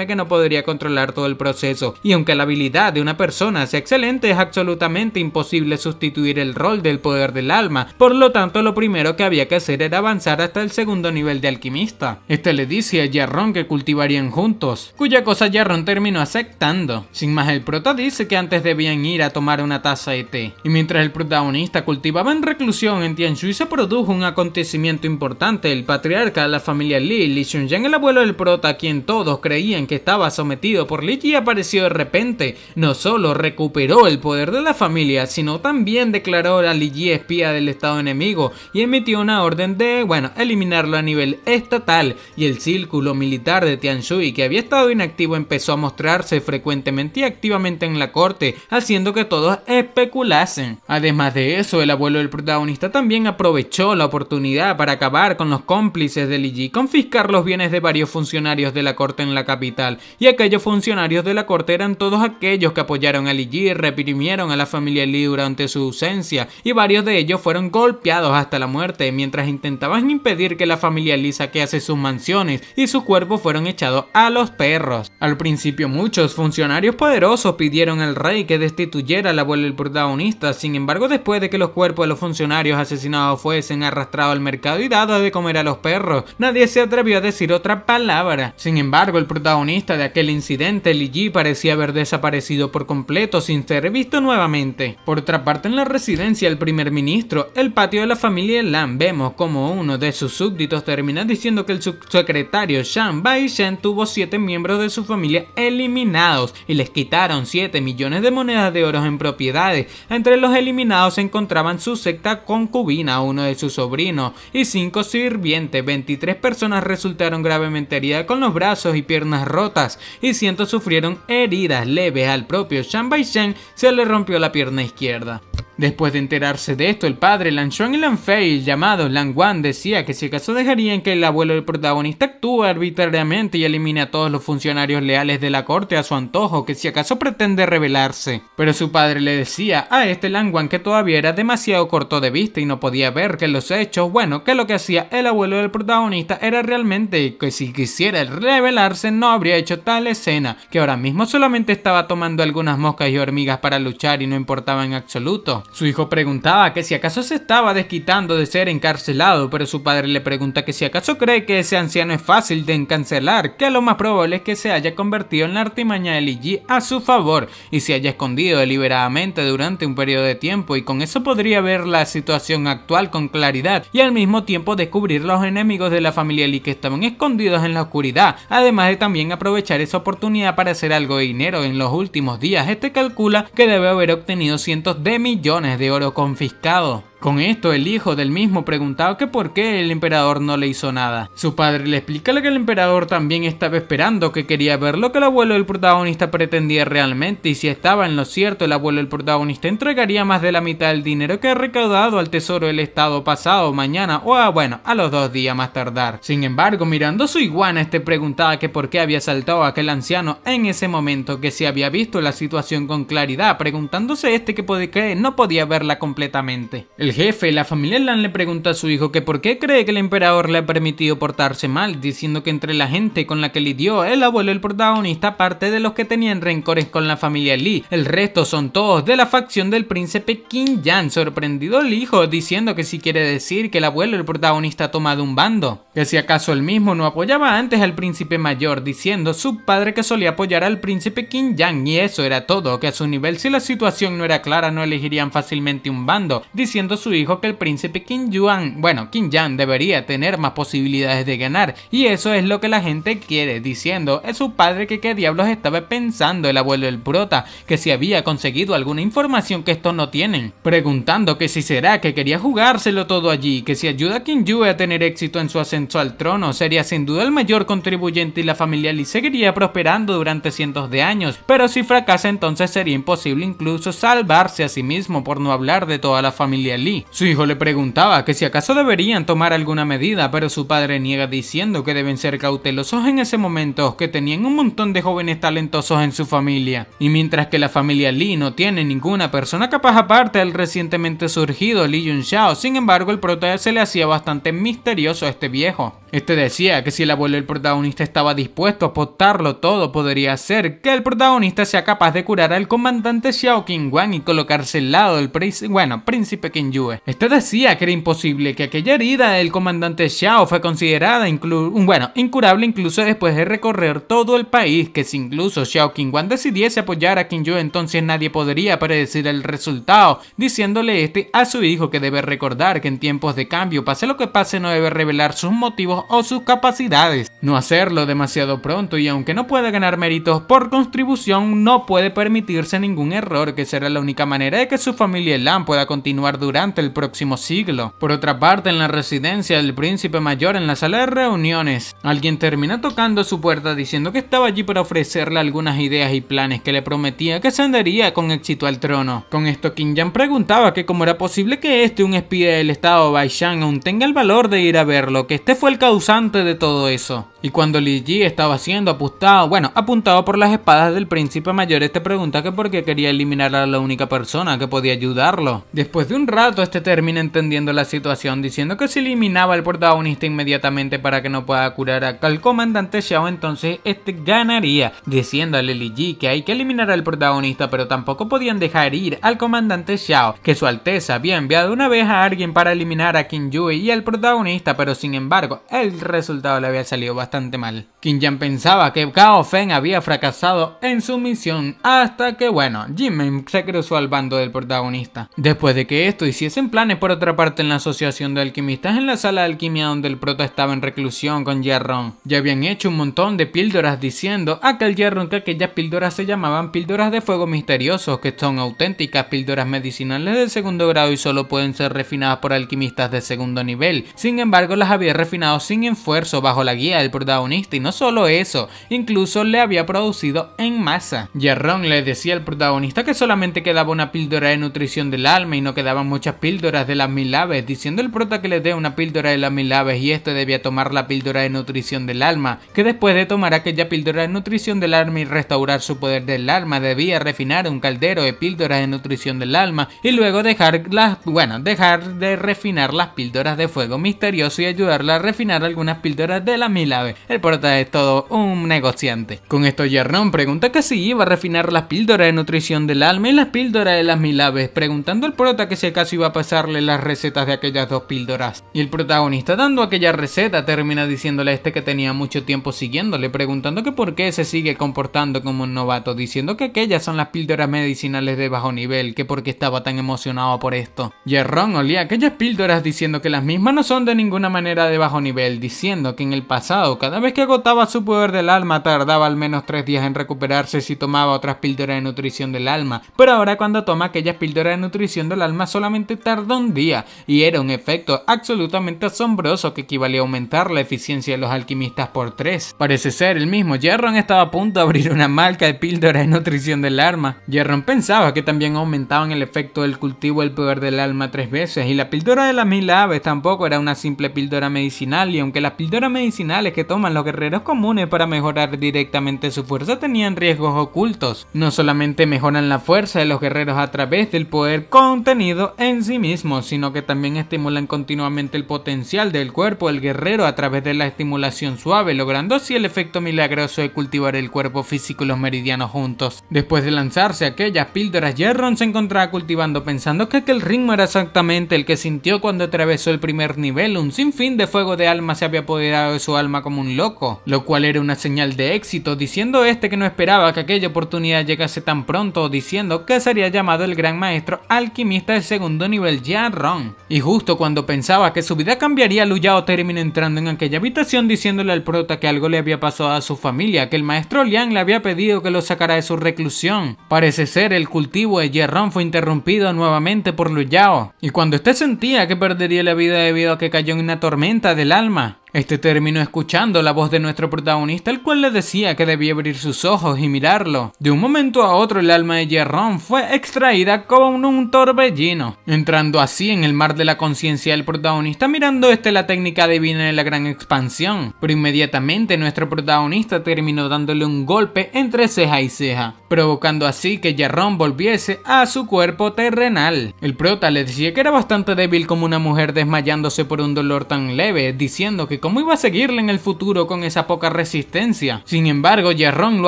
que no podría controlar todo el proceso, y aunque la habilidad de una persona sea excelente, es absolutamente imposible sustituir el rol del poder del alma, por lo tanto lo primero que había que hacer era avanzar hasta el segundo nivel de alquimista. Este le dice a Jarron que cultivarían juntos, cuya cosa Jarron terminó aceptando. Sin más, el prota dice que antes debían ir a tomar una taza de té, y mientras el protagonista cultivaba en reclusión en Tianshui se produjo un acontecimiento importante. El patriarca de la familia Lee, Li Xunyang, el abuelo del prota, a quien todos creían que estaba sometido por Li Ji, apareció de repente. No solo recuperó el poder de la familia, sino también declaró a Li Ji espía del estado enemigo y emitió una orden de, eliminarlo a nivel estatal, y el círculo militar de Tianshui, que había estado inactivo, empezó a mostrarse frecuentemente y activamente en la corte, haciendo que todos especulasen. Además de eso, el abuelo del protagonista también aprovechó la oportunidad para acabar con los cómplices de Li Ji, confiscar los bienes de varios funcionarios de la corte en la capital, y aquellos funcionarios de la corte eran todos aquellos aquellos que apoyaron a Li Yi reprimieron a la familia Li durante su ausencia y varios de ellos fueron golpeados hasta la muerte mientras intentaban impedir que la familia Li saquease sus mansiones y sus cuerpos fueron echados a los perros. Al principio muchos funcionarios poderosos pidieron al rey que destituyera al abuelo del protagonista, sin embargo después de que los cuerpos de los funcionarios asesinados fuesen arrastrados al mercado y dados de comer a los perros, nadie se atrevió a decir otra palabra. Sin embargo, el protagonista de aquel incidente, Li Yi, parecía haber desaparecido por completo sin ser visto nuevamente. Por otra parte, en la residencia del primer ministro, el patio de la familia Lan, vemos como uno de sus súbditos termina diciendo que el subsecretario Zhang Baishen tuvo 7 miembros de su familia eliminados y les quitaron 7 millones de monedas de oro en propiedades. Entre los eliminados se encontraban su secta concubina, uno de sus sobrinos y 5 sirvientes. 23 personas resultaron gravemente heridas con los brazos y piernas rotas y cientos sufrieron heridas leves. Al propio Zhang Baishen se le rompió la pierna izquierda. Después de enterarse de esto, el padre Lan Xuan y Lan Fei, llamado Lan Wang, decía que si acaso dejarían que el abuelo del protagonista actúe arbitrariamente y elimine a todos los funcionarios leales de la corte a su antojo, que si acaso pretende rebelarse. Pero su padre le decía a este Lan Wang que todavía era demasiado corto de vista y no podía ver que los hechos, que lo que hacía el abuelo del protagonista era realmente que si quisiera rebelarse no habría hecho tal escena, que ahora mismo solamente estaba tomando algunas moscas y hormigas para luchar y no importaba en absoluto. Su hijo preguntaba que si acaso se estaba desquitando de ser encarcelado, pero su padre le pregunta que si acaso cree que ese anciano es fácil de encarcelar, que lo más probable es que se haya convertido en la artimaña de Li Yi a su favor y se haya escondido deliberadamente durante un periodo de tiempo, y con eso podría ver la situación actual con claridad y al mismo tiempo descubrir los enemigos de la familia Li que estaban escondidos en la oscuridad, además de también aprovechar esa oportunidad para hacer algo de dinero en los últimos días. Este calcula que debe haber obtenido cientos de millones de oro confiscado. Con esto, el hijo del mismo preguntaba que por qué el emperador no le hizo nada. Su padre le explica que el emperador también estaba esperando, que quería ver lo que el abuelo del protagonista pretendía realmente, y si estaba en lo cierto, el abuelo del protagonista entregaría más de la mitad del dinero que ha recaudado al tesoro del estado pasado, mañana o a los 2 días más tardar. Sin embargo, mirando su iguana, preguntaba que por qué había saltado a aquel anciano en ese momento, que si había visto la situación con claridad, preguntándose que no podía verla completamente. El jefe, la familia Lan, le pregunta a su hijo que por qué cree que el emperador le ha permitido portarse mal, diciendo que entre la gente con la que lidió el abuelo del protagonista, aparte de los que tenían rencores con la familia Li, el resto son todos de la facción del príncipe Qin Yan. Sorprendido el hijo, diciendo que si quiere decir que el abuelo del protagonista ha tomado un bando, que si acaso él mismo no apoyaba antes al príncipe mayor, diciendo su padre que solía apoyar al príncipe Qin Yan y eso era todo, que a su nivel si la situación no era clara no elegirían fácilmente un bando, diciendo su hijo que el príncipe Qin Yan debería tener más posibilidades de ganar, y eso es lo que la gente quiere, diciendo es su padre que qué diablos estaba pensando el abuelo del prota, que si había conseguido alguna información que estos no tienen, preguntando que si será que quería jugárselo todo allí, que si ayuda a Qin Yue a tener éxito en su ascenso al trono sería sin duda el mayor contribuyente y la familia Li seguiría prosperando durante cientos de años, pero si fracasa entonces sería imposible incluso salvarse a sí mismo, por no hablar de toda la familia Li. Su hijo le preguntaba que si acaso deberían tomar alguna medida, pero su padre niega diciendo que deben ser cautelosos en ese momento, que tenían un montón de jóvenes talentosos en su familia. Y mientras que la familia Li no tiene ninguna persona capaz aparte del recientemente surgido Li Yunxiao, sin embargo el prota se le hacía bastante misterioso a este viejo. Decía que si el abuelo del protagonista estaba dispuesto a apostarlo todo, podría ser que el protagonista sea capaz de curar al comandante Xiao Qingguang y colocarse al lado del príncipe Qin Yue. Decía que era imposible, que aquella herida del comandante Xiao fue considerada incurable incluso después de recorrer todo el país, que si incluso Xiao Qingguang decidiese apoyar a Qin Yue, entonces nadie podría predecir el resultado, diciéndole a su hijo que debe recordar que en tiempos de cambio, pase lo que pase, no debe revelar sus motivos o sus capacidades, no hacerlo demasiado pronto, y aunque no pueda ganar méritos por contribución, no puede permitirse ningún error, que será la única manera de que su familia Lan pueda continuar durante durante el próximo siglo. Por otra parte, en la residencia del príncipe mayor, en la sala de reuniones, alguien termina tocando su puerta diciendo que estaba allí para ofrecerle algunas ideas y planes que le prometía que ascendería con éxito al trono. Con esto, King Jan preguntaba que cómo era posible que un espía del estado Baishan, aún tenga el valor de ir a verlo, que este fue el causante de todo eso. Y cuando Li Ji estaba siendo apuntado por las espadas del príncipe mayor, este pregunta que por qué quería eliminar a la única persona que podía ayudarlo. Después de un rato, este termina entendiendo la situación, diciendo que si eliminaba al protagonista inmediatamente para que no pueda curar al comandante Xiao, entonces este ganaría, diciéndole a Li Ji que hay que eliminar al protagonista, pero tampoco podían dejar ir al comandante Xiao, que su alteza había enviado una vez a alguien para eliminar a Qin Yue y al protagonista, pero sin embargo el resultado le había salido bastante mal. King Jan pensaba que Cao Feng había fracasado en su misión hasta que Jimin se cruzó al bando del protagonista. Después de que esto hiciesen planes por otra parte en la asociación de alquimistas en la sala de alquimia donde el prota estaba en reclusión con Ye-Ron. Ya habían hecho un montón de píldoras diciendo a aquel Ye-Ron que aquellas píldoras se llamaban píldoras de fuego misteriosos, que son auténticas píldoras medicinales de segundo grado y solo pueden ser refinadas por alquimistas de segundo nivel. Sin embargo, las había refinado sin esfuerzo bajo la guía del protagonista, y no solo eso, incluso le había producido en masa. Ye-Ron le decía al protagonista que solamente quedaba una píldora de nutrición del alma y no quedaban muchas píldoras de las 1000 aves, diciendo el prota que le dé una píldora de las 1000 aves y este debía tomar la píldora de nutrición del alma, que después de tomar aquella píldora de nutrición del alma y restaurar su poder del alma, debía refinar un caldero de píldoras de nutrición del alma y luego dejar de refinar las píldoras de fuego misterioso y ayudarla a refinar algunas píldoras de las 1000 aves. El prota es todo un negociante. Con esto Ye-Ron pregunta que si iba a refinar las píldoras de nutrición del alma y las píldoras de las 1000 aves, preguntando al prota que si acaso iba a pasarle las recetas de aquellas dos píldoras. Y el protagonista, dando aquella receta, termina diciéndole a este que tenía mucho tiempo siguiéndole, preguntando que por qué se sigue comportando como un novato, diciendo que aquellas son las píldoras medicinales de bajo nivel, que por qué estaba tan emocionado por esto. Ye-Ron olía aquellas píldoras diciendo que las mismas no son de ninguna manera de bajo nivel, diciendo que en el pasado cada vez que agotaba su poder del alma tardaba al menos 3 días en recuperarse si tomaba otras píldoras de nutrición del alma, pero ahora cuando toma aquellas píldoras de nutrición del alma solamente tarda un día, y era un efecto absolutamente asombroso que equivalía a aumentar la eficiencia de los alquimistas por 3. Parece ser el mismo Ye-Ron estaba a punto de abrir una marca de píldoras de nutrición del alma. Ye-Ron pensaba que también aumentaban el efecto del cultivo del poder del alma 3 veces, y la píldora de las 1000 aves tampoco era una simple píldora medicinal, y aunque las píldoras medicinales que toman los guerreros comunes para mejorar directamente su fuerza tenían riesgos ocultos, no solamente mejoran la fuerza de los guerreros a través del poder contenido en sí mismos, sino que también estimulan continuamente el potencial del cuerpo del guerrero a través de la estimulación suave, logrando así el efecto milagroso de cultivar el cuerpo físico y los meridianos juntos. Después de lanzarse aquellas píldoras, Ye-Ron se encontraba cultivando pensando que aquel ritmo era exactamente el que sintió cuando atravesó el primer nivel. Un sinfín de fuego de alma se había apoderado de su alma como un loco, lo cual era una señal de éxito, diciendo que no esperaba que aquella oportunidad llegase tan pronto, diciendo que sería llamado el gran maestro alquimista de segundo nivel Ye-Ron. Y justo cuando pensaba que su vida cambiaría, Lu Yao termina entrando en aquella habitación diciéndole al prota que algo le había pasado a su familia, que el maestro Liang le había pedido que lo sacara de su reclusión. Parece ser el cultivo de Ye-Ron fue interrumpido nuevamente por Lu Yao, y cuando este sentía que perdería la vida debido a que cayó en una tormenta del alma, este terminó escuchando la voz de nuestro protagonista, el cual le decía que debía abrir sus ojos y mirarlo. De un momento a otro el alma de Ye-Ron fue extraída con un torbellino, entrando así en el mar de la conciencia del protagonista, mirando la técnica divina de la gran expansión. Pero inmediatamente nuestro protagonista terminó dándole un golpe entre ceja y ceja, provocando así que Ye-Ron volviese a su cuerpo terrenal. El prota le decía que era bastante débil como una mujer desmayándose por un dolor tan leve, diciendo que cómo iba a seguirle en el futuro con esa poca resistencia. Sin embargo, Ye-Ron lo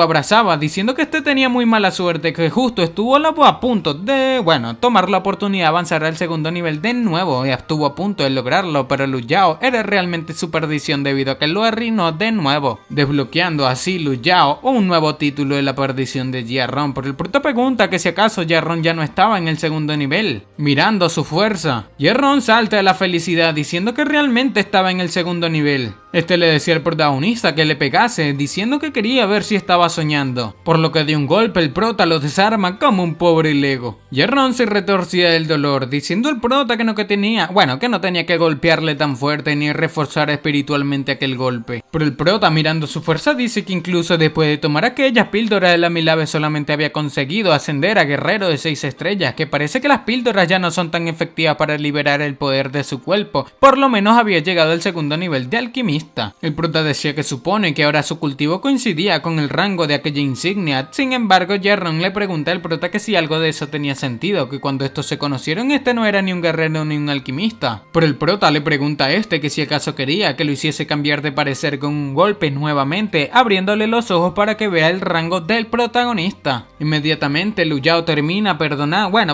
abrazaba, diciendo que tenía muy mala suerte, que justo estuvo a punto de, tomar la oportunidad de avanzar al segundo nivel de nuevo, y estuvo a punto de lograrlo, pero Lu Yao era realmente su perdición debido a que lo arruinó de nuevo, desbloqueando así Lu Yao un nuevo título de la perdición de Ye-Ron. Pero el prota pregunta que si acaso Ye-Ron ya no estaba en el segundo nivel. Mirando su fuerza, Ye-Ron salta de la felicidad diciendo que realmente estaba en el segundo nivel. Este le decía al protagonista que le pegase, diciendo que quería ver si estaba soñando, por lo que de un golpe el prota lo desarma como un pobre lego. Jarrón se retorcía del dolor, diciendo al prota que no tenía que golpearle tan fuerte ni reforzar espiritualmente aquel golpe. Pero el prota, mirando su fuerza, dice que incluso después de tomar aquellas píldoras de la Milave solamente había conseguido ascender a guerrero de 6 estrellas, que parece que las píldoras ya no son tan efectivas para liberar el poder de su cuerpo, por lo menos había llegado al segundo nivel de alquimista. El prota decía que supone que ahora su cultivo coincidía con el rango de aquella insignia. Sin embargo, Jarrón le pregunta al prota que si algo de eso tenía sentido, que cuando estos se conocieron este no era ni un guerrero ni un alquimista. Pero el prota le pregunta a este que si acaso quería que lo hiciese cambiar de parecer con un golpe nuevamente, abriéndole los ojos para que vea el rango del protagonista. Inmediatamente Liu Yao termina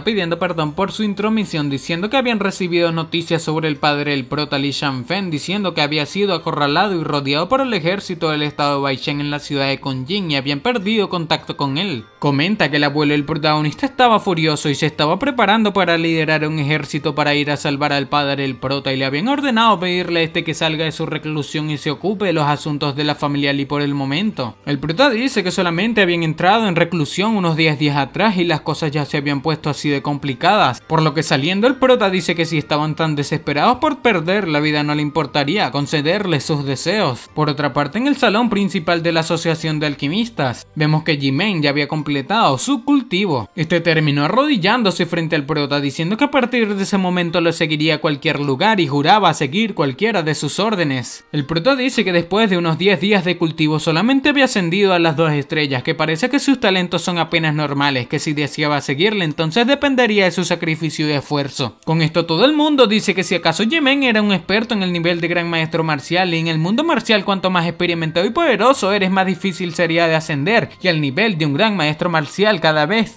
pidiendo perdón por su intromisión, diciendo que habían recibido noticias sobre el padre del prota Li Shanfen, diciendo que había sido acorralado y rodeado por el ejército del estado de Baishan en la ciudad de Kongjin y habían perdido contacto con él. Comenta que el abuelo del protagonista estaba furioso y se estaba preparando para liderar un ejército para ir a salvar al padre del prota y le habían ordenado pedirle a este que salga de su reclusión y se ocupe de los asuntos de la familia Li por el momento. El prota dice que solamente habían entrado en reclusión unos 10 días atrás y las cosas ya se habían puesto así de complicadas, por lo que saliendo el prota dice que si estaban tan desesperados por perder la vida no le importaría concederles sus deseos. Por otra parte, en el salón principal de la asociación de alquimistas, vemos que Jimen ya había completado su cultivo. Este terminó arrodillándose frente al prota diciendo que a partir de ese momento lo seguiría a cualquier lugar y juraba seguir cualquiera de sus órdenes. El prota dice que después de unos 10 días de cultivo solamente había ascendido a las 2 estrellas, que parece que sus talentos son apenas normales, que si deseaba seguirle entonces dependería de su sacrificio y esfuerzo. Con esto todo el mundo dice que si acaso Jimen era un experto en el nivel de gran maestro marcial, y en el mundo marcial cuanto más experimentado y poderoso eres más difícil sería de ascender, y al nivel de un gran maestro marcial cada vez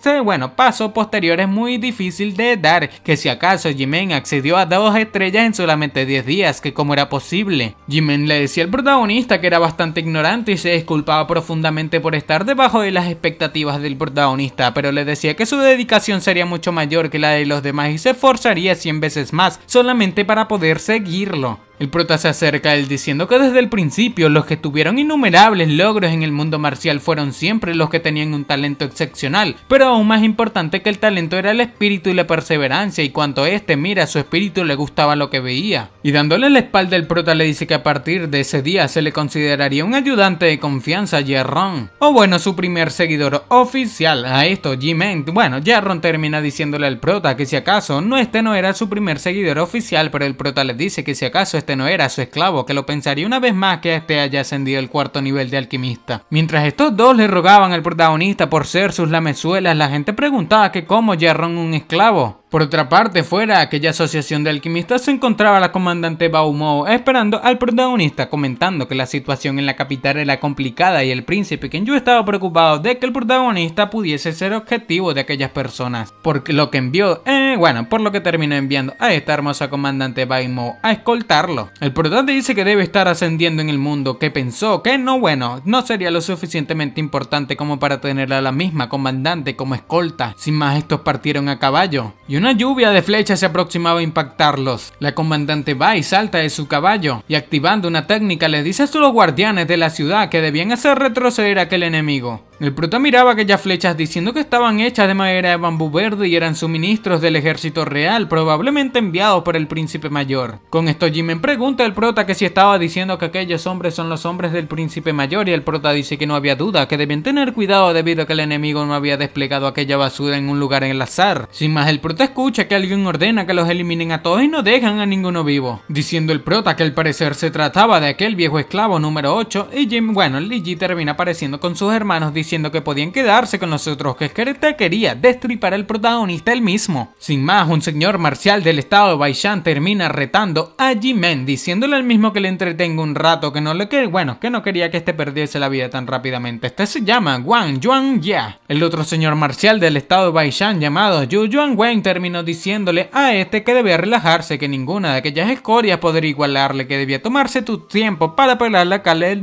paso posterior es muy difícil de dar, que si acaso Jimen accedió a 2 estrellas en solamente 10 días, que cómo era posible. Jimen le decía al protagonista que era bastante ignorante y se disculpaba profundamente por estar debajo de las expectativas del protagonista, pero le decía que su dedicación sería mucho mayor que la de los demás y se esforzaría 100 veces más solamente para poder seguirlo. El prota se acerca a él diciendo que desde el principio los que tuvieron innumerables logros en el mundo marcial fueron siempre los que tenían un talento excepcional, pero aún más importante que el talento era el espíritu y la perseverancia, y cuanto este mira a su espíritu le gustaba lo que veía. Y dándole la espalda el prota le dice que a partir de ese día se le consideraría un ayudante de confianza a Jarrón, o su primer seguidor oficial. A esto Jarrón termina diciéndole al prota que si acaso no era su primer seguidor oficial, pero el prota le dice que si acaso este no era su esclavo, que lo pensaría una vez más que este haya ascendido al 4º nivel de alquimista. Mientras estos dos le rogaban al protagonista por ser sus lamezuelas, la gente preguntaba que cómo Jarrón un esclavo. Por otra parte, fuera de aquella asociación de alquimistas se encontraba la comandante Bao Mo esperando al protagonista, comentando que la situación en la capital era complicada y el príncipe Kenyu estaba preocupado de que el protagonista pudiese ser objetivo de aquellas personas, por lo que terminó enviando a esta hermosa comandante Bao Mo a escoltarlo. El protagonista dice que debe estar ascendiendo en el mundo, que pensó que no sería lo suficientemente importante como para tener a la misma comandante como escolta. Sin más, estos partieron a caballo y una lluvia de flechas se aproximaba a impactarlos. La comandante va y salta de su caballo y activando una técnica le dice a los guardianes de la ciudad que debían hacer retroceder a aquel enemigo. El prota miraba aquellas flechas diciendo que estaban hechas de madera de bambú verde y eran suministros del ejército real, probablemente enviados por el príncipe mayor. Con esto Jimen pregunta al prota que si estaba diciendo que aquellos hombres son los hombres del príncipe mayor, y el prota dice que no había duda, que debían tener cuidado debido a que el enemigo no había desplegado aquella basura en un lugar en el azar. Sin más, el prota escucha que alguien ordena que los eliminen a todos y no dejan a ninguno vivo, diciendo el prota que al parecer se trataba de aquel viejo esclavo número 8, y Li Ji termina apareciendo con sus hermanos diciendo que podían quedarse con nosotros, que este quería destripar al protagonista él mismo. Sin más, un señor marcial del estado de Baishan termina retando a Jimen, diciéndole al mismo que le entretenga un rato, que no quería que este perdiese la vida tan rápidamente. Este se llama Wang Yuanjia. El otro señor marcial del estado de Baishan llamado Yu Yuanwen terminó diciéndole a este que debía relajarse, que ninguna de aquellas escorias podría igualarle, que debía tomarse tu tiempo para pelar la carne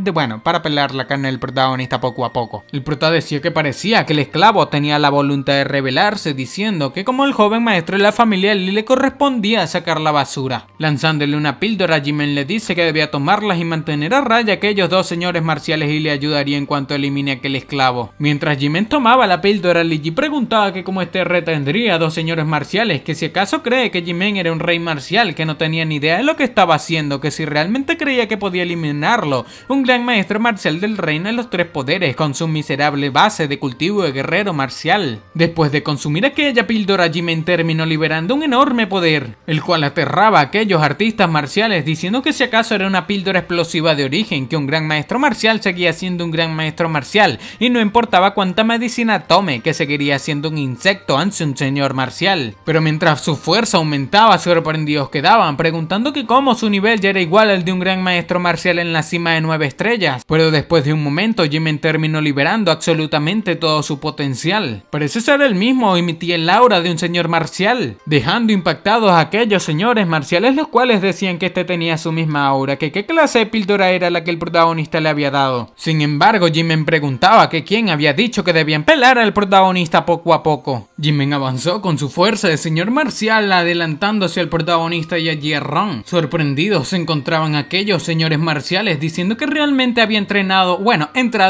del protagonista poco a poco. El prota decía que parecía que el esclavo tenía la voluntad de rebelarse, diciendo que como el joven maestro de la familia Lee le correspondía sacar la basura. Lanzándole una píldora, Jimen le dice que debía tomarlas y mantener a raya a aquellos dos señores marciales y le ayudaría en cuanto elimine a aquel esclavo. Mientras Jimen tomaba la píldora, Lee Ji preguntaba que cómo este retendría a dos señores marciales, que si acaso cree que Jimen era un rey marcial que no tenía ni idea de lo que estaba haciendo, que si realmente creía que podía eliminarlo, un gran maestro marcial del reino de los tres poderes con su miserable base de cultivo de guerrero marcial. Después de consumir aquella píldora, Jimen terminó liberando un enorme poder, el cual aterraba a aquellos artistas marciales, diciendo que si acaso era una píldora explosiva de origen, que un gran maestro marcial seguía siendo un gran maestro marcial y no importaba cuánta medicina tome, que seguiría siendo un insecto ante un señor marcial. Pero mientras su fuerza aumentaba, sorprendidos quedaban, preguntando que cómo su nivel ya era igual al de un gran maestro marcial en la cima de 9 estrellas. Pero después de un momento, Jimen terminó liberando absolutamente todo su potencial. Parece ser el mismo, emitía el aura de un señor marcial, dejando impactados a aquellos señores marciales, los cuales decían que este tenía su misma aura, que qué clase de píldora era la que el protagonista le había dado. Sin embargo, Jimen preguntaba que quién había dicho que debían pelar al protagonista poco a poco. Jimen avanzó con su fuerza de señor marcial, adelantándose al protagonista y a Ji-ron. Sorprendidos se encontraban aquellos señores marciales, diciendo que realmente había entrado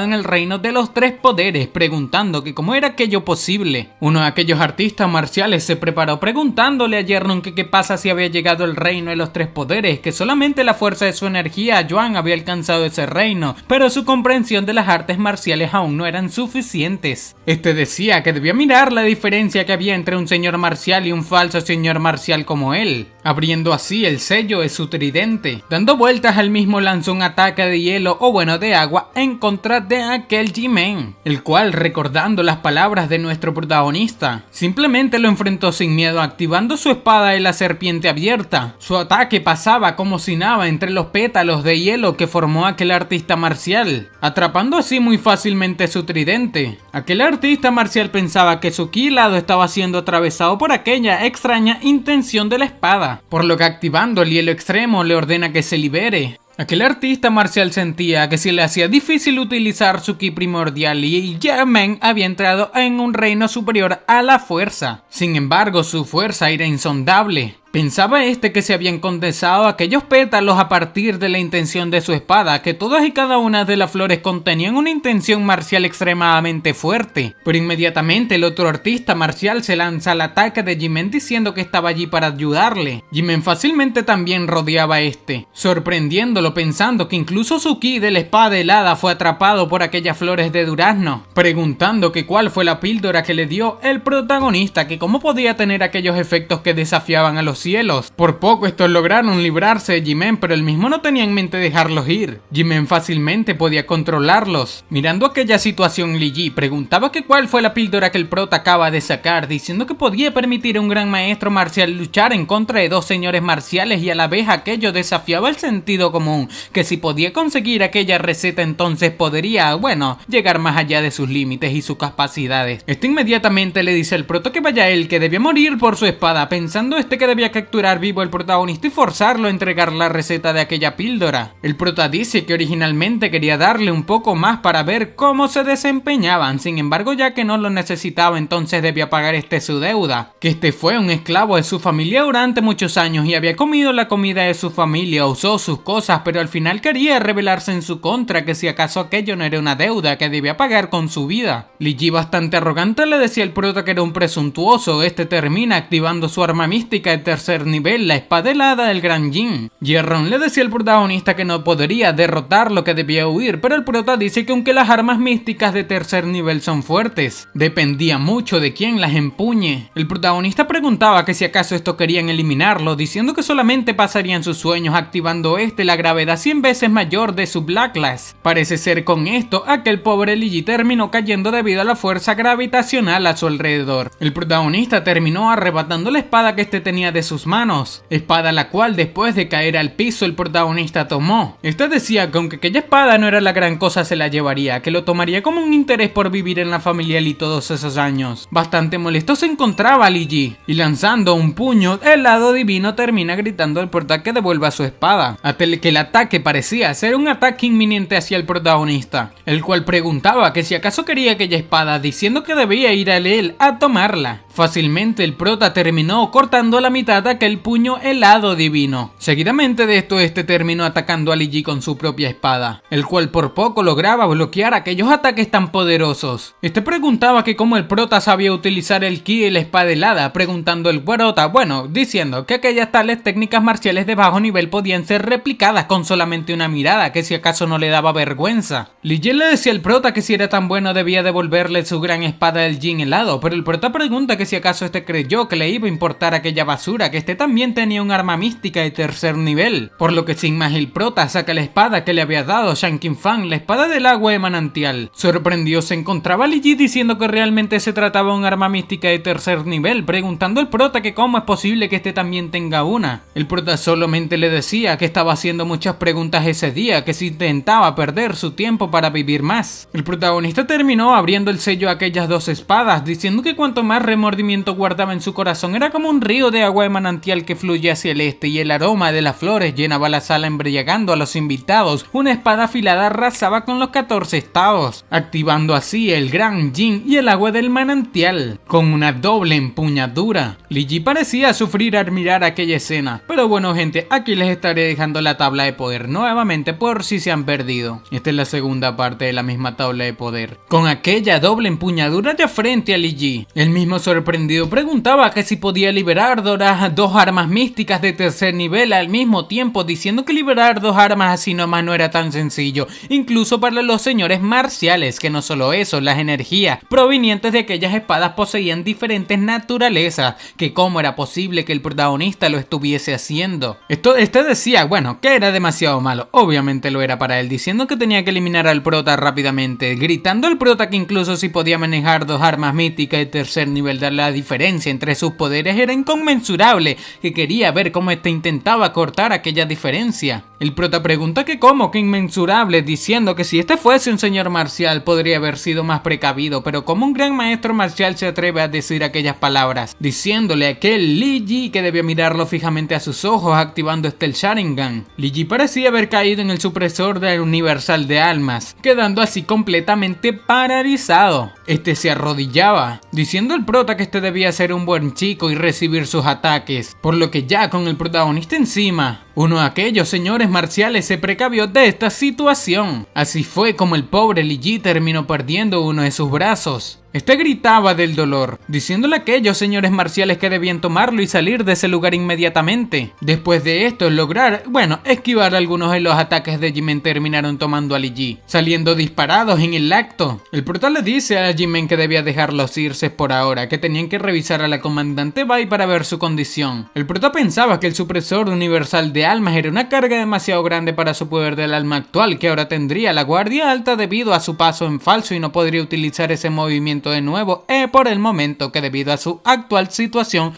en el reino de los tres poderes, preguntando que cómo era aquello posible. Uno de aquellos artistas marciales se preparó preguntándole a Ji-ron que qué pasa si había llegado el reino de los tres poderes, que solamente la fuerza de su energía Yuan había alcanzado ese reino, pero su comprensión de las artes marciales aún no eran suficientes. Este decía que debía mirar la diferencia que había entre un señor marcial y un falso señor marcial como él, abriendo así el sello de su tridente. Dando vueltas, él mismo lanzó un ataque de hielo de agua en contra de aquel Jimen, el cual, recordando las palabras de nuestro protagonista, simplemente lo enfrentó sin miedo, activando su espada de la serpiente abierta. Su ataque pasaba como si nada entre los pétalos de hielo que formó aquel artista marcial, atrapando así muy fácilmente su tridente. Aquel artista marcial pensaba que su ki lado estaba siendo atravesado por aquella extraña intención de la espada, por lo que activando el hielo extremo le ordena que se libere. Aquel artista marcial sentía que se le hacía difícil utilizar su ki primordial y Jimen había entrado en un reino superior a la fuerza. Sin embargo, su fuerza era insondable. Pensaba que se habían condensado aquellos pétalos a partir de la intención de su espada, que todas y cada una de las flores contenían una intención marcial extremadamente fuerte. Pero inmediatamente el otro artista marcial se lanza al ataque de Jimen diciendo que estaba allí para ayudarle. Jimen fácilmente también rodeaba sorprendiéndolo pensando que incluso su ki de la espada helada fue atrapado por aquellas flores de durazno, preguntando que cuál fue la píldora que le dio el protagonista, que cómo podía tener aquellos efectos que desafiaban a los cielos. Por poco estos lograron librarse de Jimen, pero él mismo no tenía en mente dejarlos ir. Jimen fácilmente podía controlarlos. Mirando aquella situación, Lee Ji preguntaba que cuál fue la píldora que el prota acaba de sacar, diciendo que podía permitir a un gran maestro marcial luchar en contra de dos señores marciales y a la vez aquello desafiaba el sentido común, que si podía conseguir aquella receta entonces podría, llegar más allá de sus límites y sus capacidades. Esto inmediatamente le dice al prota que vaya él, que debía morir por su espada, pensando que debía capturar vivo al protagonista y forzarlo a entregar la receta de aquella píldora. El prota dice que originalmente quería darle un poco más para ver cómo se desempeñaban, sin embargo ya que no lo necesitaba entonces debía pagar su deuda, que fue un esclavo de su familia durante muchos años y había comido la comida de su familia, usó sus cosas, pero al final quería rebelarse en su contra, que si acaso aquello no era una deuda que debía pagar con su vida. Lee Ji, bastante arrogante, le decía al prota que era un presuntuoso. Termina activando su arma mística de tercer nivel, la espada helada del Gran Jin. Ji-ron le decía al protagonista que no podría derrotarlo, que debía huir, pero el prota dice que aunque las armas místicas de tercer nivel son fuertes, dependía mucho de quién las empuñe. El protagonista preguntaba que si acaso querían eliminarlo, diciendo que solamente pasarían sus sueños, activando la gravedad 100 veces mayor de su Blacklash. Parece ser con esto aquel pobre Lee Ji terminó cayendo debido a la fuerza gravitacional a su alrededor. El protagonista terminó arrebatando la espada que tenía de sus manos, espada la cual después de caer al piso el protagonista tomó. Esta decía que aunque aquella espada no era la gran cosa se la llevaría, que lo tomaría como un interés por vivir en la familia Lee todos esos años. Bastante molesto se encontraba Lee Ji, y lanzando un puño, el lado divino termina gritando al prota que devuelva su espada, hasta que el ataque parecía ser un ataque inminente hacia el protagonista, el cual preguntaba que si acaso quería aquella espada, diciendo que debía ir a él a tomarla. Fácilmente el prota terminó cortando a la mitad aquel puño helado divino. Seguidamente de esto terminó atacando a Lee Ji con su propia espada, el cual por poco lograba bloquear aquellos ataques tan poderosos. Preguntaba que cómo el prota sabía utilizar el ki y la espada helada, preguntando el prota, diciendo que aquellas tales técnicas marciales de bajo nivel podían ser replicadas con solamente una mirada, que si acaso no le daba vergüenza. Lee Ji le decía al prota que si era tan bueno debía devolverle su gran espada del Jin helado, pero el prota pregunta que si acaso creyó que le iba a importar aquella basura, que también tenía un arma mística de tercer nivel, por lo que sin más el prota saca la espada que le había dado Shan Qing Fang, la espada del agua de manantial. Sorprendido se encontraba Lee Ji diciendo que realmente se trataba de un arma mística de tercer nivel, preguntando al prota que cómo es posible que también tenga una. El prota solamente le decía que estaba haciendo muchas preguntas ese día, que si intentaba perder su tiempo para vivir más. El protagonista terminó abriendo el sello a aquellas dos espadas, diciendo que cuanto más remordimiento guardaba en su corazón era como un río de agua de manantial que fluye hacia el este, y el aroma de las flores llenaba la sala embriagando a los invitados. Una espada afilada arrasaba con los 14 estados, activando así el gran Jin y el agua del manantial, con una doble empuñadura. Lee Ji parecía sufrir al mirar aquella escena, pero bueno gente, aquí les estaré dejando la tabla de poder nuevamente por si se han perdido. Esta es la segunda parte de la misma tabla de poder, con aquella doble empuñadura ya frente a Lee Ji. El mismo sorprendido preguntaba que si podía liberar dos armas místicas de tercer nivel al mismo tiempo, diciendo que liberar dos armas así nomás no era tan sencillo, incluso para los señores marciales, que no solo eso, las energías provenientes de aquellas espadas poseían diferentes naturalezas, que cómo era posible que el protagonista lo estuviese haciendo. Decía, que era demasiado malo, obviamente lo era para él, diciendo que tenía que eliminar al prota rápidamente, gritando al prota que incluso si podía manejar dos armas místicas de tercer nivel, la diferencia entre sus poderes era inconmensurable, que quería ver cómo intentaba cortar aquella diferencia. El prota pregunta que cómo, que inmensurable, diciendo que si fuese un señor marcial podría haber sido más precavido, pero como un gran maestro marcial se atreve a decir aquellas palabras, diciéndole a aquel Lee Ji que debía mirarlo fijamente a sus ojos, activando el Sharingan. Lee Ji parecía haber caído en el supresor del universal de almas, quedando así completamente paralizado. Se arrodillaba, diciendo al prota que debía ser un buen chico y recibir sus ataques, por lo que ya con el protagonista encima, uno de aquellos señores marciales se precavió de esta situación. Así fue como el pobre Lee Ji terminó perdiendo uno de sus brazos. Gritaba del dolor, diciéndole a aquellos señores marciales que debían tomarlo y salir de ese lugar inmediatamente. Después de esto, esquivar algunos de los ataques de Jimen, terminaron tomando a Lee Ji, saliendo disparados en el acto. El prota le dice a Jimen que debía dejarlos irse por ahora, que tenían que revisar a la comandante Bai para ver su condición. El prota pensaba que el supresor universal de almas era una carga demasiado grande para su poder del alma actual, que ahora tendría la guardia alta debido a su paso en falso y no podría utilizar ese movimiento de nuevo por el momento, que debido a su actual situación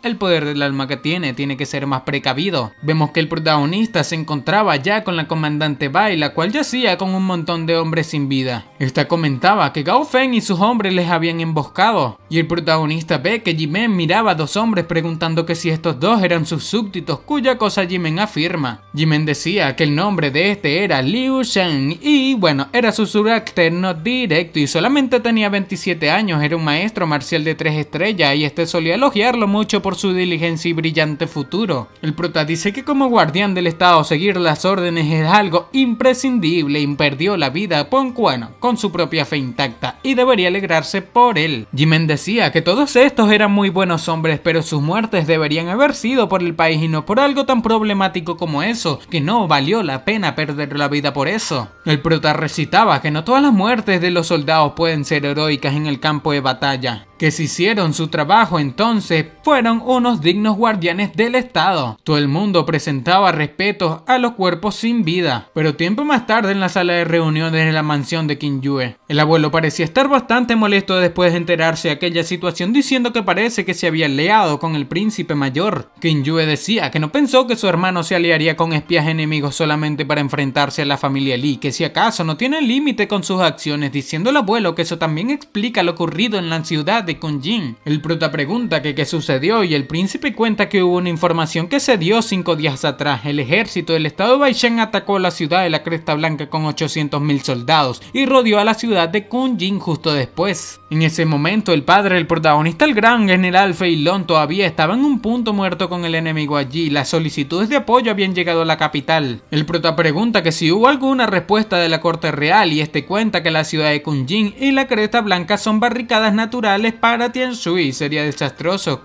el poder del alma que tiene que ser más precavido. Vemos que el protagonista se encontraba ya con la comandante Bai, la cual yacía con un montón de hombres sin vida. Comentaba que Gao Feng y sus hombres les habían emboscado, y el protagonista ve que Jimen miraba a dos hombres preguntando que si estos dos eran sus súbditos, cuya cosa Jimen afirma. Jimen decía que el nombre de era Liu Shen y era su subalterno directo y solamente tenía 27 años, era un maestro marcial de 3 estrellas y solía elogiarlo mucho por su diligencia y brillante futuro. El prota dice que como guardián del estado seguir las órdenes es algo imprescindible y perdió la vida con su propia fe intacta y debería alegrarse por él. Jimen decía que todos estos eran muy buenos hombres, pero sus muertes deberían haber sido por el país y no por algo tan problemático como eso, que no valió la pena perder la vida por eso. El prota recitaba que no todas las muertes de los soldados pueden ser heroicas en el campo de batalla. que si hicieron su trabajo entonces fueron unos dignos guardianes del estado. Todo el mundo presentaba respeto a los cuerpos sin vida. Pero tiempo más tarde en la sala de reuniones de la mansión de Kim Yue, el abuelo parecía estar bastante molesto después de enterarse de aquella situación, diciendo que parece que se había aliado con el príncipe mayor. Kim Yue decía que no pensó que su hermano se aliaría con espías enemigos solamente para enfrentarse a la familia Lee, que si acaso no tiene límite con sus acciones, diciendo el abuelo que eso también explica lo ocurrido en la ciudad de Kunjin. El prota pregunta que qué sucedió y el príncipe cuenta que hubo una información que se dio 5 días atrás. El ejército del estado de Baishan atacó la ciudad de la Cresta Blanca con 800.000 soldados y rodeó a la ciudad de Kunjin justo después. En ese momento el padre del protagonista, el gran general Fei Long, todavía estaba en un punto muerto con el enemigo allí. Las solicitudes de apoyo habían llegado a la capital. El prota pregunta que si hubo alguna respuesta de la corte real y este cuenta que la ciudad de Kunjin y la Cresta Blanca son barricadas naturales para Tianshui. Sería desastroso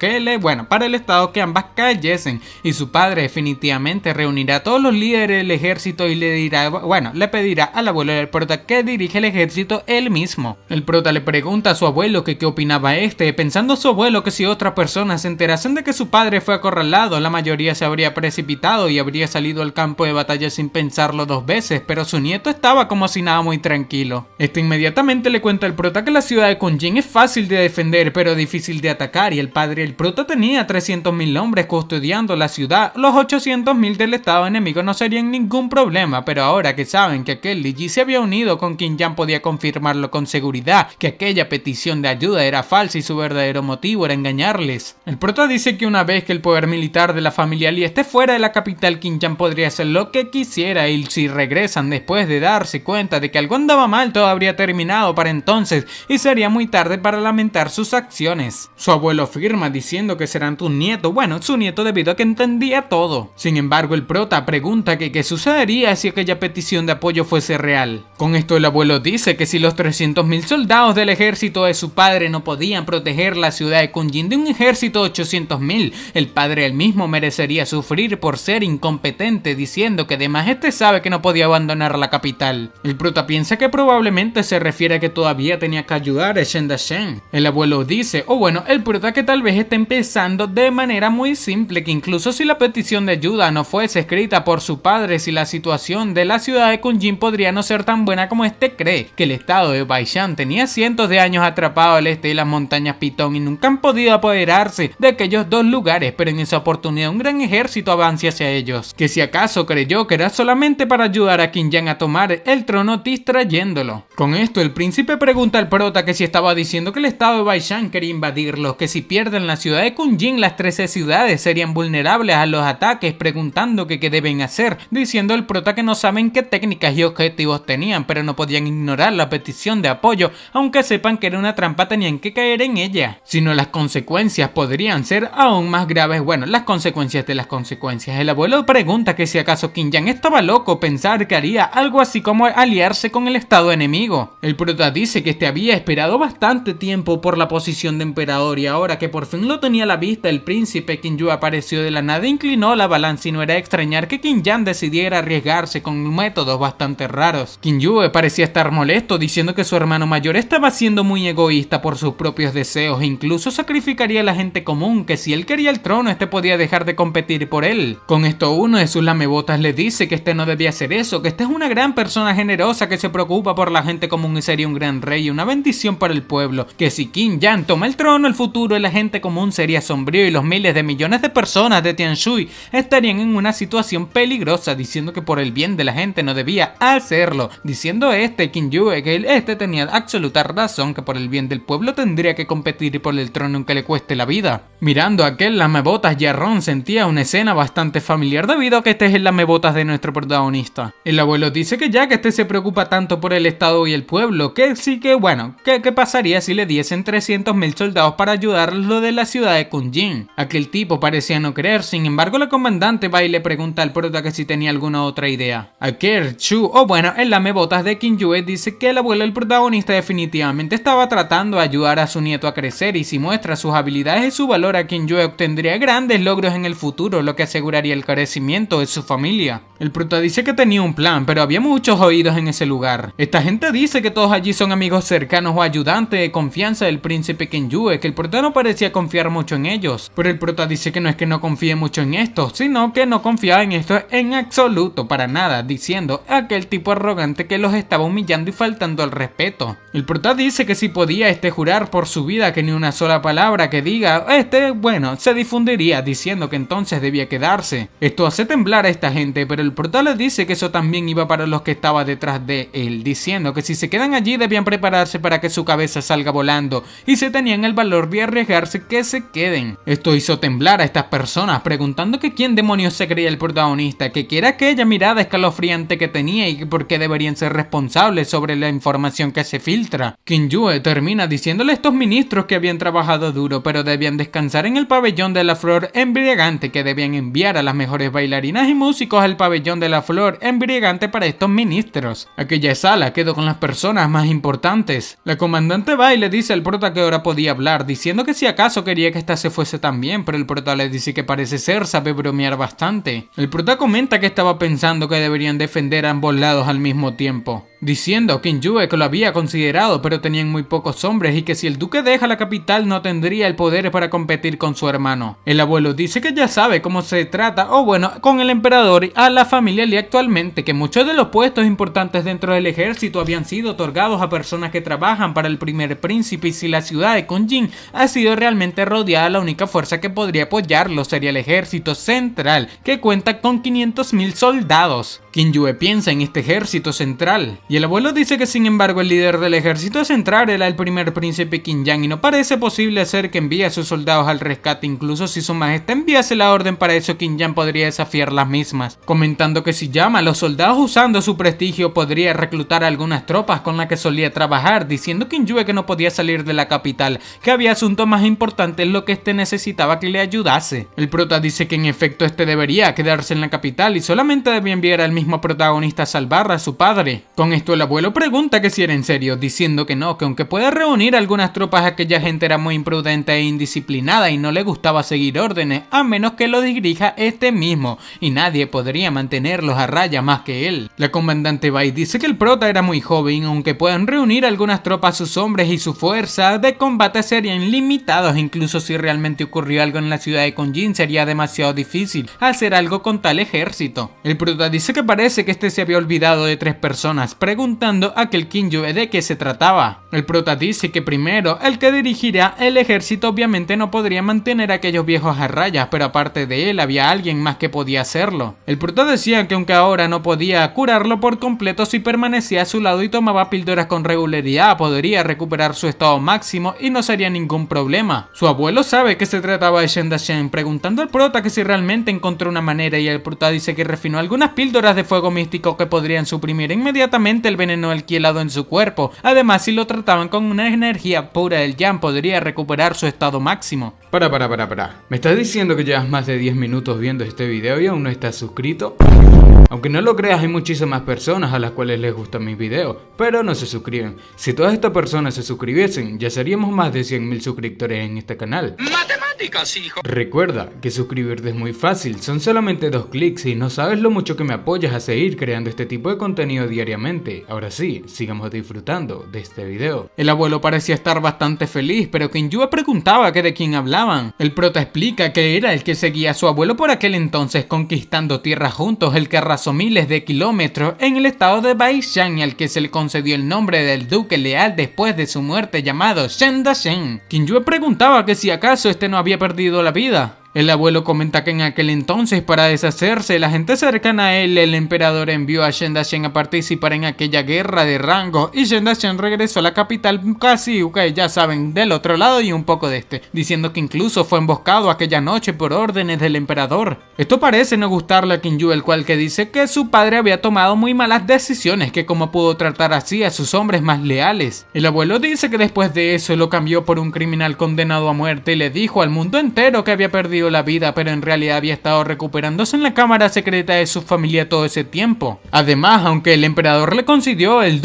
para el estado que ambas cayesen, y su padre definitivamente reunirá a todos los líderes del ejército y le pedirá al abuelo del prota que dirige el ejército él mismo. El prota le pregunta a su abuelo que qué opinaba pensando su abuelo que si otras personas se enterasen de que su padre fue acorralado, la mayoría se habría precipitado y habría salido al campo de batalla sin pensarlo 2 veces, pero su nieto estaba como si nada, muy tranquilo. Inmediatamente le cuenta al prota que la ciudad de Kunjin es fácil de defender pero difícil de atacar, y el padre del prota tenía 300.000 hombres custodiando la ciudad. Los 800.000 del estado enemigo no serían ningún problema, pero ahora que saben que aquel Li Ji se había unido con Qin Yan, podía confirmarlo con seguridad que aquella petición de ayuda era falsa y su verdadero motivo era engañarles. El prota dice que una vez que el poder militar de la familia Li esté fuera de la capital, Qin Yan podría hacer lo que quisiera, y si regresan después de darse cuenta de que algo andaba mal, todo habría terminado para entonces y sería muy tarde para lamentar sus acciones. Su abuelo afirma diciendo que serán su nieto debido a que entendía todo. Sin embargo, el prota pregunta que qué sucedería si aquella petición de apoyo fuese real. Con esto el abuelo dice que si los 300.000 soldados del ejército de su padre no podían proteger la ciudad de Kunjin de un ejército de 800.000, el padre él mismo merecería sufrir por ser incompetente, diciendo que además sabe que no podía abandonar la capital. El prota piensa que probablemente se refiere a que todavía tenía que ayudar a Shen Dashen. El abuelo dice, el prota que tal vez está empezando de manera muy simple, que incluso si la petición de ayuda no fuese escrita por su padre, si la situación de la ciudad de Kunjin podría no ser tan buena como cree, que el estado de Baishan tenía cientos de años atrapado al este de las montañas Pitón y nunca han podido apoderarse de aquellos 2 lugares, pero en esa oportunidad un gran ejército avance hacia ellos, que si acaso creyó que era solamente para ayudar a Qin Yan a tomar el trono distrayéndolo. Con esto el príncipe pregunta al prota que si estaba diciendo que el estado de Baishan quería invadirlos, que si pierden la ciudad de Kunjin las 13 ciudades serían vulnerables a los ataques, preguntando que qué deben hacer, diciendo el prota que no saben qué técnicas y objetivos tenían, pero no podían ignorar la petición de apoyo, aunque sepan que era una trampa tenían que caer en ella, sino las consecuencias podrían ser aún más graves, las consecuencias de las consecuencias. El abuelo pregunta que si acaso Qin Yan estaba loco pensar que haría algo así como aliarse con el estado enemigo. El prota dice que había esperado bastante tiempo por la posición de emperador y ahora que por fin lo tenía a la vista, el príncipe Qin Yu apareció de la nada e inclinó la balanza, y no era de extrañar que Qin Yan decidiera arriesgarse con métodos bastante raros. Qin Yu parecía estar molesto, diciendo que su hermano mayor estaba siendo muy egoísta por sus propios deseos e incluso sacrificaría a la gente común, que si él quería el trono podía dejar de competir por él. Con esto uno de sus lamebotas le dice que no debía hacer eso, que es una gran persona generosa que se preocupa por la gente común y sería un gran rey y una bendición para el pueblo, que si Qin Yan toma el trono, el futuro de la gente común sería sombrío y los miles de millones de personas de Tianshui estarían en una situación peligrosa, diciendo que por el bien de la gente no debía hacerlo, diciendo Qin Yu que él tenía absoluta razón, que por el bien del pueblo tendría que competir por el trono aunque le cueste la vida. Mirando a aquel lamebotas, Yarron sentía una escena bastante familiar debido a que es el lamebotas de nuestro protagonista. El abuelo dice que ya que se preocupa tanto por el estado y el pueblo, que sí que ¿qué pasaría si le diesen 300.000 soldados para ayudarlo de la ciudad de Kunjin? Aquel tipo parecía no creer, sin embargo la comandante va y le pregunta al prota que si tenía alguna otra idea. Aquel Chu, el lamebotas de Qin Yu dice que el abuelo del protagonista definitivamente estaba tratando de ayudar a su nieto a crecer, y si muestra sus habilidades y su valor a Qin Yu obtendría grandes logros en el futuro, lo que aseguraría el crecimiento de su familia. El prota dice que tenía un plan, pero había muchos oídos en ese lugar. Esta gente dice que todos allí son amigos cercanos o ayudantes de confianza del príncipe Kinjue, que el prota no parecía confiar mucho en ellos. Pero el prota dice que no es que no confíe mucho en esto, sino que no confiaba en esto en absoluto, para nada, diciendo aquel tipo arrogante que los estaba humillando y faltando al respeto. El prota dice que si podía jurar por su vida que ni una sola palabra que diga, bueno, se difundiría, diciendo que entonces debía quedarse. Esto hace temblar a esta gente, pero el prota le dice que eso también iba para los que estaban detrás de él, diciendo que si se quedan allí debían prepararse para que su cabeza salga volando, y si tenían el valor de arriesgarse, que se queden. Esto hizo temblar a estas personas, preguntando que quién demonios se creía el protagonista, que era aquella mirada escalofriante que tenía y por qué deberían ser responsables sobre la información que se filtra. Kinjue termina diciéndole a estos ministros que habían trabajado duro, pero debían descansar en el pabellón de la flor embriagante, que debían enviar a las mejores bailarinas y músicos al pabellón de la flor embriagante para estos ministros. Aquella sala quedó con las personas más importantes. La comandante va y le dice al prota que ahora podía hablar, diciendo que si acaso quería que ésta se fuese también, pero el prota le dice que parece ser sabe bromear bastante. El prota comenta que estaba pensando que deberían defender a ambos lados al mismo tiempo, diciendo a Kinjue que lo había considerado, pero tenían muy pocos hombres y que si el duque deja la capital no tendría el poder para competir con su hermano. El abuelo dice que ya sabe cómo se trata, o bueno, con el emperador y a la familia Lee actualmente, que muchos de los puestos importantes dentro del ejército habían sido otorgados a personas que trabajan para el primer príncipe, y si la ciudad de Kongjin ha sido realmente rodeada, la única fuerza que podría apoyarlo sería el ejército central, que cuenta con 500.000 soldados. Kinjue piensa en este ejército central, y el abuelo dice que sin embargo el líder del ejército central era el primer príncipe Kinjang y no parece posible hacer que envíe a sus soldados al rescate, incluso si su majestad enviase la orden para eso, Kinjang podría desafiar las mismas, comentando que si llama a los soldados usando su prestigio podría reclutar a algunas tropas con las que solía trabajar, diciendo Kinjue que no podía salir de la capital, que había asuntos más importantes en lo que necesitaba que le ayudase. El prota dice que en efecto debería quedarse en la capital y solamente debía enviar al mismo protagonista a salvar a su padre. Con esto el abuelo pregunta que si era en serio, diciendo que no, que aunque puede reunir algunas tropas, aquella gente era muy imprudente e indisciplinada y no le gustaba seguir órdenes, a menos que lo dirija mismo, y nadie podría mantenerlos a raya más que él. La comandante Bai dice que el prota era muy joven, aunque puedan reunir algunas tropas, sus hombres y su fuerza de combate serían limitados, incluso si realmente ocurrió algo en la ciudad de Kongjin sería demasiado difícil hacer algo con tal ejército. El prota dice que parece que se había olvidado de 3 personas, preguntando a aquel Kinjue de qué se trataba. El prota dice que primero, el que dirigirá el ejército obviamente no podría mantener a aquellos viejos a rayas, pero aparte de él había alguien más que podía hacerlo. El prota decía que aunque ahora no podía curarlo por completo, si permanecía a su lado y tomaba píldoras con regularidad, podría recuperar su estado máximo y no sería ningún problema. Su abuelo sabe que se trataba de Shen Dashen, preguntando al prota que si realmente encontró una manera, y el prota dice que refinó algunas píldoras de fuego místico que podrían suprimir inmediatamente el veneno alquilado en su cuerpo. Además, si lo trataban con una energía pura del Yang, podría recuperar su estado máximo. Para. ¿Me estás diciendo que llevas más de 10 minutos viendo este video y aún no estás suscrito? Aunque no lo creas, hay muchísimas personas a las cuales les gustan mis videos, pero no se suscriben. Si todas estas personas se suscribiesen, ya seríamos más de 100.000 suscriptores en este canal. ¡Matemáticas, hijo! Recuerda que suscribirte es muy fácil, son solamente 2 clics y no sabes lo mucho que me apoyas a seguir creando este tipo de contenido diariamente. Ahora sí, sigamos disfrutando de este video. El abuelo parecía estar bastante feliz, pero Kinjue preguntaba que de quién hablaban. El prota explica que era el que seguía a su abuelo por aquel entonces, conquistando tierras juntos, el que arrasó miles de kilómetros en el estado de Baishan, y al que se le concedió el nombre del duque leal después de su muerte, llamado Shen Dashen. Kinjue preguntaba que si acaso no había perdido la vida. El abuelo comenta que en aquel entonces, para deshacerse de la gente cercana a él, el emperador envió a Shen Dashen a participar en aquella guerra de rangos, y Shen Dashen regresó a la capital casi, ya saben, del otro lado y un poco de diciendo que incluso fue emboscado aquella noche por órdenes del emperador. Esto parece no gustarle a Kinjue, el cual que dice que su padre había tomado muy malas decisiones, que cómo pudo tratar así a sus hombres más leales. El abuelo dice que después de eso lo cambió por un criminal condenado a muerte y le dijo al mundo entero que había perdido perdido la vida, pero en realidad había estado recuperándose en la cámara secreta de su familia todo ese tiempo. Además, aunque el emperador le concedió el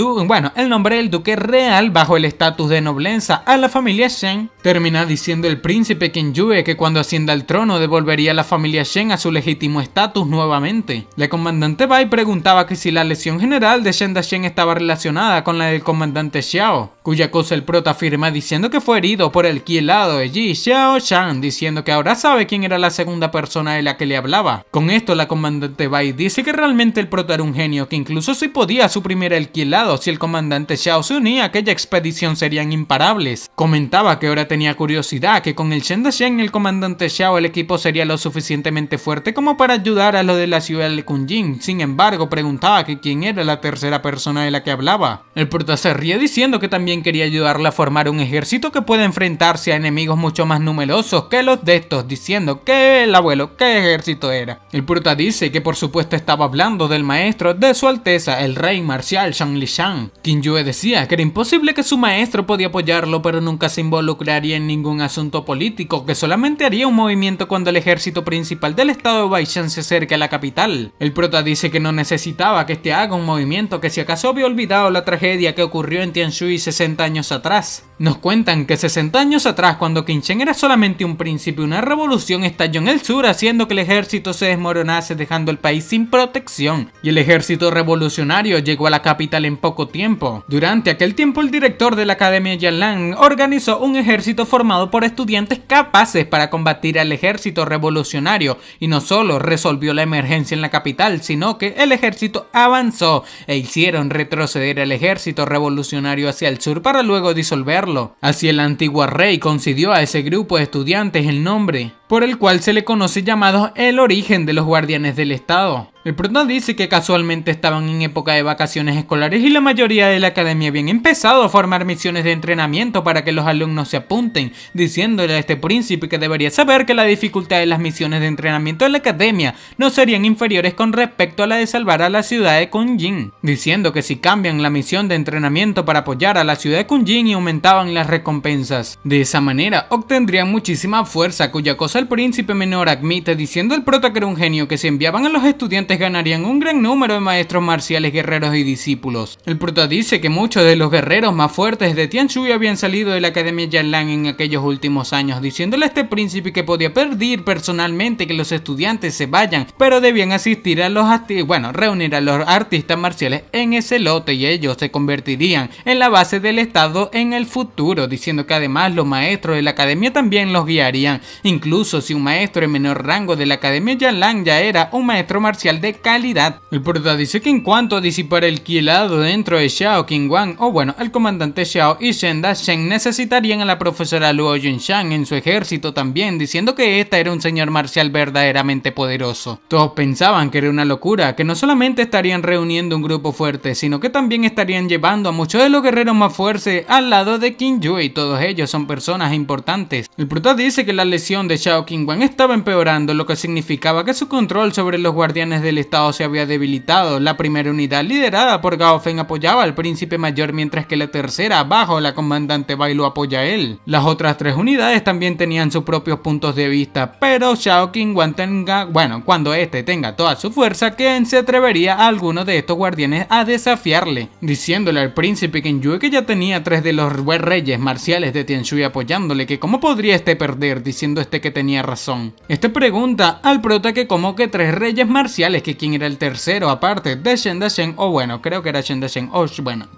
nombre del duque real bajo el estatus de nobleza a la familia Shen, termina diciendo el príncipe Qin-Yue que cuando ascienda al trono devolvería a la familia Shen a su legítimo estatus nuevamente. La comandante Bai preguntaba que si la lesión general de Shen Dachen estaba relacionada con la del comandante Xiao, cuya cosa el prota afirma diciendo que fue herido por el ki helado de Ji Xiao Shan, diciendo que ahora sabe quién era la segunda persona de la que le hablaba. Con esto la comandante Bai dice que realmente el prota era un genio, que incluso si podía suprimir el ki helado, si el comandante Xiao se unía a aquella expedición serían imparables. Comentaba que ahora tenía curiosidad, que con el Shen Dachen y el comandante Xiao el equipo sería lo suficientemente fuerte como para ayudar a los de la ciudad de Kunjin. Sin embargo, preguntaba que quién era la tercera persona de la que hablaba. El prota se ríe diciendo que también quería ayudarle a formar un ejército que pueda enfrentarse a enemigos mucho más numerosos que los de estos, diciendo que el abuelo, ¿qué ejército era? El prota dice que por supuesto estaba hablando del maestro de su alteza, el rey marcial Shang Lishan. Qin-Yue decía que era imposible, que su maestro podía apoyarlo, pero nunca se involucraría en ningún asunto político, que solamente haría un movimiento cuando el ejército principal del estado de Baishan se acerque a la capital. El prota dice que no necesitaba que este haga un movimiento, que si acaso había olvidado la tragedia que ocurrió en Tianshui 60 años atrás. Nos cuentan que 60 años atrás, cuando Qin Shen era solamente un príncipe, una revolución estalló en el sur, haciendo que el ejército se desmoronase, dejando el país sin protección, y el ejército revolucionario llegó a la capital en poco tiempo. Durante aquel tiempo, el director de la Academia Yanlan organizó un ejército formado por estudiantes capaces para combatir al ejército revolucionario, y no solo resolvió la emergencia en la capital, sino que el ejército avanzó e hicieron retroceder al ejército revolucionario hacia el sur para luego disolverlo. Así el antiguo rey concedió a ese grupo de estudiantes el nombre por el cual se le conoce, llamado el origen de los guardianes del estado. El prota dice que casualmente estaban en época de vacaciones escolares y la mayoría de la academia habían empezado a formar misiones de entrenamiento para que los alumnos se apunten, diciéndole a este príncipe que debería saber que la dificultad de las misiones de entrenamiento de la academia no serían inferiores con respecto a la de salvar a la ciudad de Kunjin, diciendo que si cambian la misión de entrenamiento para apoyar a la ciudad de Kunjin y aumentaban las recompensas, de esa manera obtendrían muchísima fuerza, cuya cosa el príncipe menor admite, diciendo el prota que era un genio, que si enviaban a los estudiantes ganarían un gran número de maestros marciales, guerreros y discípulos. El prota dice que muchos de los guerreros más fuertes de Tianshui habían salido de la Academia Yanlan en aquellos últimos años, diciéndole a este príncipe que podía pedir personalmente que los estudiantes se vayan, pero debían asistir a reunir a los artistas marciales en ese lote, y ellos se convertirían en la base del estado en el futuro, diciendo que además los maestros de la academia también los guiarían, incluso si un maestro de menor rango de la Academia Yanlan ya era un maestro marcial de calidad. El prota dice que en cuanto a disipar el ki helado dentro de Xiao Qingguang, el comandante Xiao y Shen Dachen necesitarían a la profesora Luo Yunshan en su ejército también, diciendo que esta era un señor marcial verdaderamente poderoso. Todos pensaban que era una locura, que no solamente estarían reuniendo un grupo fuerte, sino que también estarían llevando a muchos de los guerreros más fuertes al lado de Qin-Yue, y todos ellos son personas importantes. El prota dice que la lesión de Xiao Qingguang estaba empeorando, lo que significaba que su control sobre los guardianes del estado se había debilitado. La primera unidad, liderada por Gao Feng, apoyaba al príncipe mayor, mientras que la tercera, bajo la comandante Bai, lo apoya a él. Las otras tres unidades también tenían sus propios puntos de vista, pero Xiao Qingguang cuando este tenga toda su fuerza, ¿quién se atrevería a alguno de estos guardianes a desafiarle? Diciéndole al príncipe Qin-Yue que ya tenía 3 de los reyes marciales de Tianshui apoyándole, que cómo podría este perder, diciendo que tenía razón. Este pregunta al prota que como que 3 reyes marciales, que quién era el tercero aparte de Shen Dachen, creo que era Shen Dachen,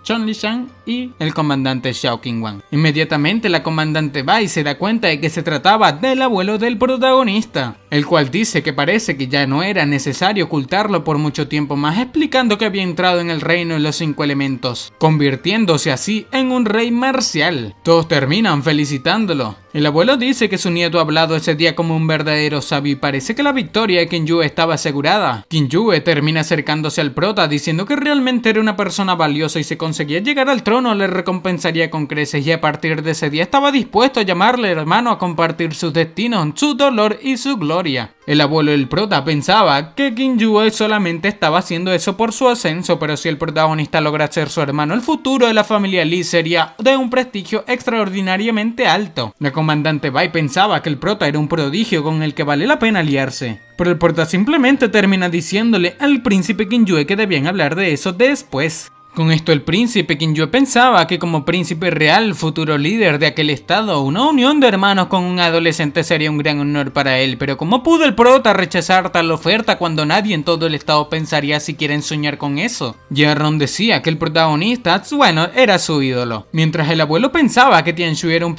Chon Lishan y el comandante Xiao Qingguang. Inmediatamente la comandante Bai se da cuenta de que se trataba del abuelo del protagonista, el cual dice que parece que ya no era necesario ocultarlo por mucho tiempo más, explicando que había entrado en el reino de los 5 elementos, convirtiéndose así en un rey marcial. Todos terminan felicitándolo. El abuelo dice que su nieto ha hablado ese día como un verdadero sabio y parece que la victoria de Qin-Yue estaba asegurada. Qin-Yue termina acercándose al prota diciendo que realmente era una persona valiosa y si conseguía llegar al trono le recompensaría con creces, y a partir de ese día estaba dispuesto a llamarle hermano a compartir sus destinos, su dolor y su gloria. historia. El abuelo del prota pensaba que Kim Yue solamente estaba haciendo eso por su ascenso, pero si el protagonista logra ser su hermano, el futuro de la familia Lee sería de un prestigio extraordinariamente alto. La comandante Bai pensaba que el prota era un prodigio con el que vale la pena aliarse, pero el prota simplemente termina diciéndole al príncipe Kim Yue que debían hablar de eso después. Con esto el príncipe Kim Yue pensaba que como príncipe real, futuro líder de aquel estado, una unión de hermanos con un adolescente sería un gran honor para él, pero ¿cómo pudo el prota rechazar tal oferta cuando nadie en todo el estado pensaría siquiera en soñar con eso? Jae-ron decía que el protagonista, bueno, era su ídolo, mientras el abuelo pensaba que Tianshui era un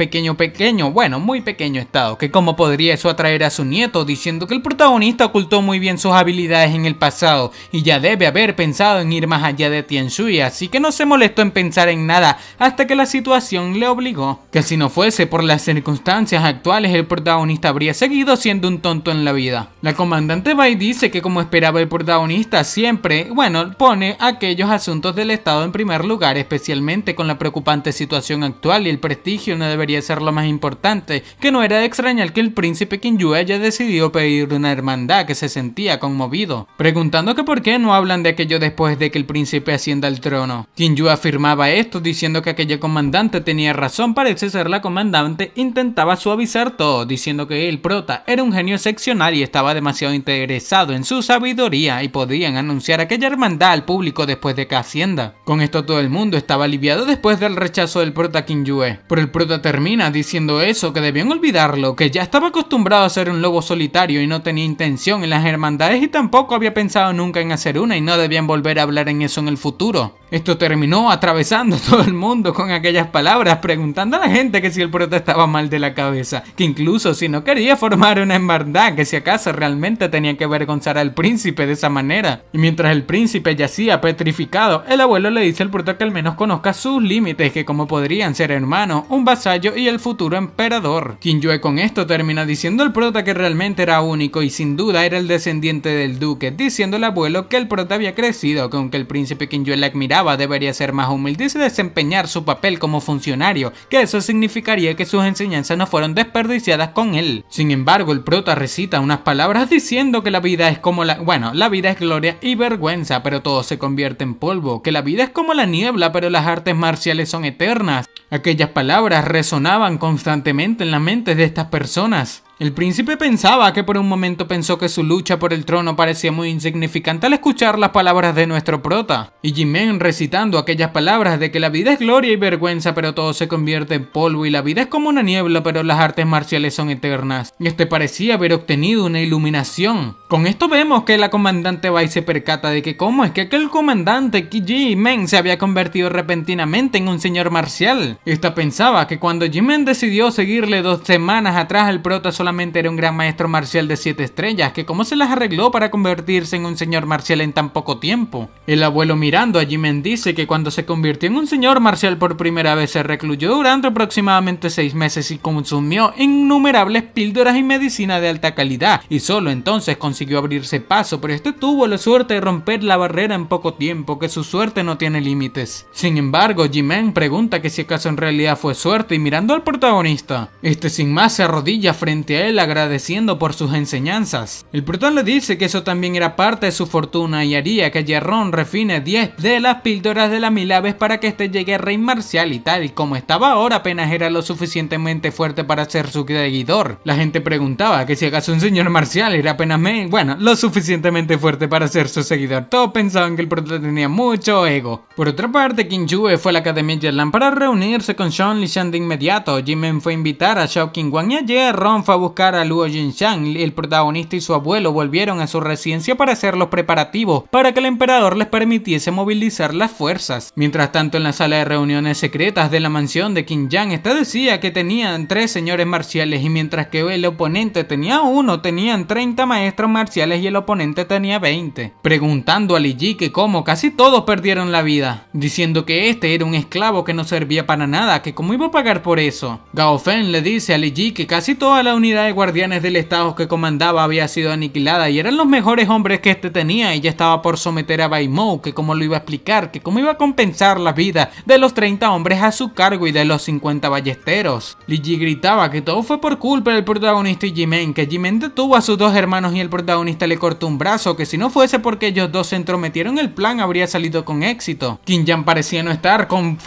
muy pequeño estado, que cómo podría eso atraer a su nieto, diciendo que el protagonista ocultó muy bien sus habilidades en el pasado y ya debe haber pensado en ir más allá de Tianshui, así que no se molestó en pensar en nada hasta que la situación le obligó. Que si no fuese por las circunstancias actuales, el protagonista habría seguido siendo un tonto en la vida. La comandante Bai dice que como esperaba el protagonista siempre, pone aquellos asuntos del estado en primer lugar, especialmente con la preocupante situación actual, y el prestigio no debería ser lo más importante, que no era de extrañar que el príncipe Kim Yue haya decidido pedir una hermandad, que se sentía conmovido, preguntando que por qué no hablan de aquello después de que el príncipe ascienda al trono. Kim Yue afirmaba esto diciendo que aquella comandante tenía razón. Parece ser la comandante intentaba suavizar todo, diciendo que el prota era un genio excepcional y estaba demasiado interesado en su sabiduría y podían anunciar aquella hermandad al público después de que ascienda. Con esto todo el mundo estaba aliviado después del rechazo del prota Kim Yue, pero el prota termina diciendo eso, que debían olvidarlo, que ya estaba acostumbrado a ser un lobo solitario y no tenía intención en las hermandades y tampoco había pensado nunca en hacer una y no debían volver a hablar en eso en el futuro. Esto terminó atravesando todo el mundo con aquellas palabras, preguntando a la gente que si el prota estaba mal de la cabeza, que incluso si no quería formar una hermandad, que si acaso realmente tenía que avergonzar al príncipe de esa manera. Y mientras el príncipe yacía petrificado, el abuelo le dice al prota que al menos conozca sus límites, que como podrían ser hermanos, un vasallo y el futuro emperador. Kim Yue con esto termina diciendo al prota que realmente era único y sin duda era el descendiente del duque, diciendo al abuelo que el prota había crecido, que aunque el príncipe Kim Yue le admiraba, debería ser más humilde y desempeñar su papel como funcionario, que eso significaría que sus enseñanzas no fueron desperdiciadas con él. Sin embargo, el prota recita unas palabras diciendo que la vida es como la vida es gloria y vergüenza, pero todo se convierte en polvo, que la vida es como la niebla, pero las artes marciales son eternas. Aquellas palabras resonaban constantemente en la mente de estas personas. El príncipe pensaba que por un momento pensó que su lucha por el trono parecía muy insignificante al escuchar las palabras de nuestro prota, y Jimen recitando aquellas palabras de que la vida es gloria y vergüenza pero todo se convierte en polvo y la vida es como una niebla pero las artes marciales son eternas. Y este parecía haber obtenido una iluminación. Con esto vemos que la comandante Bai se percata de que cómo es que aquel comandante Jimen se había convertido repentinamente en un señor marcial. Esta pensaba que cuando Jimen decidió seguirle 2 semanas atrás al prota solamente era un gran maestro marcial de 7 estrellas, que cómo se las arregló para convertirse en un señor marcial en tan poco tiempo. El abuelo mirando a Jimen dice que cuando se convirtió en un señor marcial por primera vez se recluyó durante aproximadamente 6 meses y consumió innumerables píldoras y medicina de alta calidad y solo entonces consiguió abrirse paso, pero este tuvo la suerte de romper la barrera en poco tiempo, que su suerte no tiene límites. Sin embargo, Jimen pregunta que si acaso en realidad fue suerte y mirando al protagonista, este sin más se arrodilla frente a él agradeciendo por sus enseñanzas. El prota le dice que eso también era parte de su fortuna y haría que Jae-ron refine 10 de las píldoras de la Milaves para que este llegue a rey marcial y tal y como estaba ahora apenas era lo suficientemente fuerte para ser su seguidor. La gente preguntaba que si acaso un señor marcial era apenas lo suficientemente fuerte para ser su seguidor. Todos pensaban que el prota tenía mucho ego. Por otra parte, Kim Yue fue a la Academia Yelan para reunirse con Sean Lishan de inmediato. Jimen fue a invitar a Xiao Qingguang y a Jae-ron fue a buscar a Luo Jinshan. El protagonista y su abuelo volvieron a su residencia para hacer los preparativos para que el emperador les permitiese movilizar las fuerzas. Mientras tanto, en la sala de reuniones secretas de la mansión de Kim Yang, esta decía que tenían 3 señores marciales y mientras que el oponente tenía 1, tenían 30 maestros marciales y el oponente tenía 20. Preguntando a Li Ji que cómo casi todos perdieron la vida, diciendo que este era un esclavo que no servía para nada, que cómo iba a pagar por eso. Gao Fen le dice a Li Ji que casi toda la unidad unidad de guardianes del estado que comandaba había sido aniquilada y eran los mejores hombres que este tenía, y ya estaba por someter a Bai Mou, que cómo lo iba a explicar, que cómo iba a compensar la vida de los 30 hombres a su cargo y de los 50 ballesteros. Li Ji gritaba que todo fue por culpa del protagonista y Jimen, que Jimen detuvo a sus dos hermanos y el protagonista le cortó un brazo, que si no fuese porque ellos dos se entrometieron el plan habría salido con éxito. Qin Yan parecía no estar con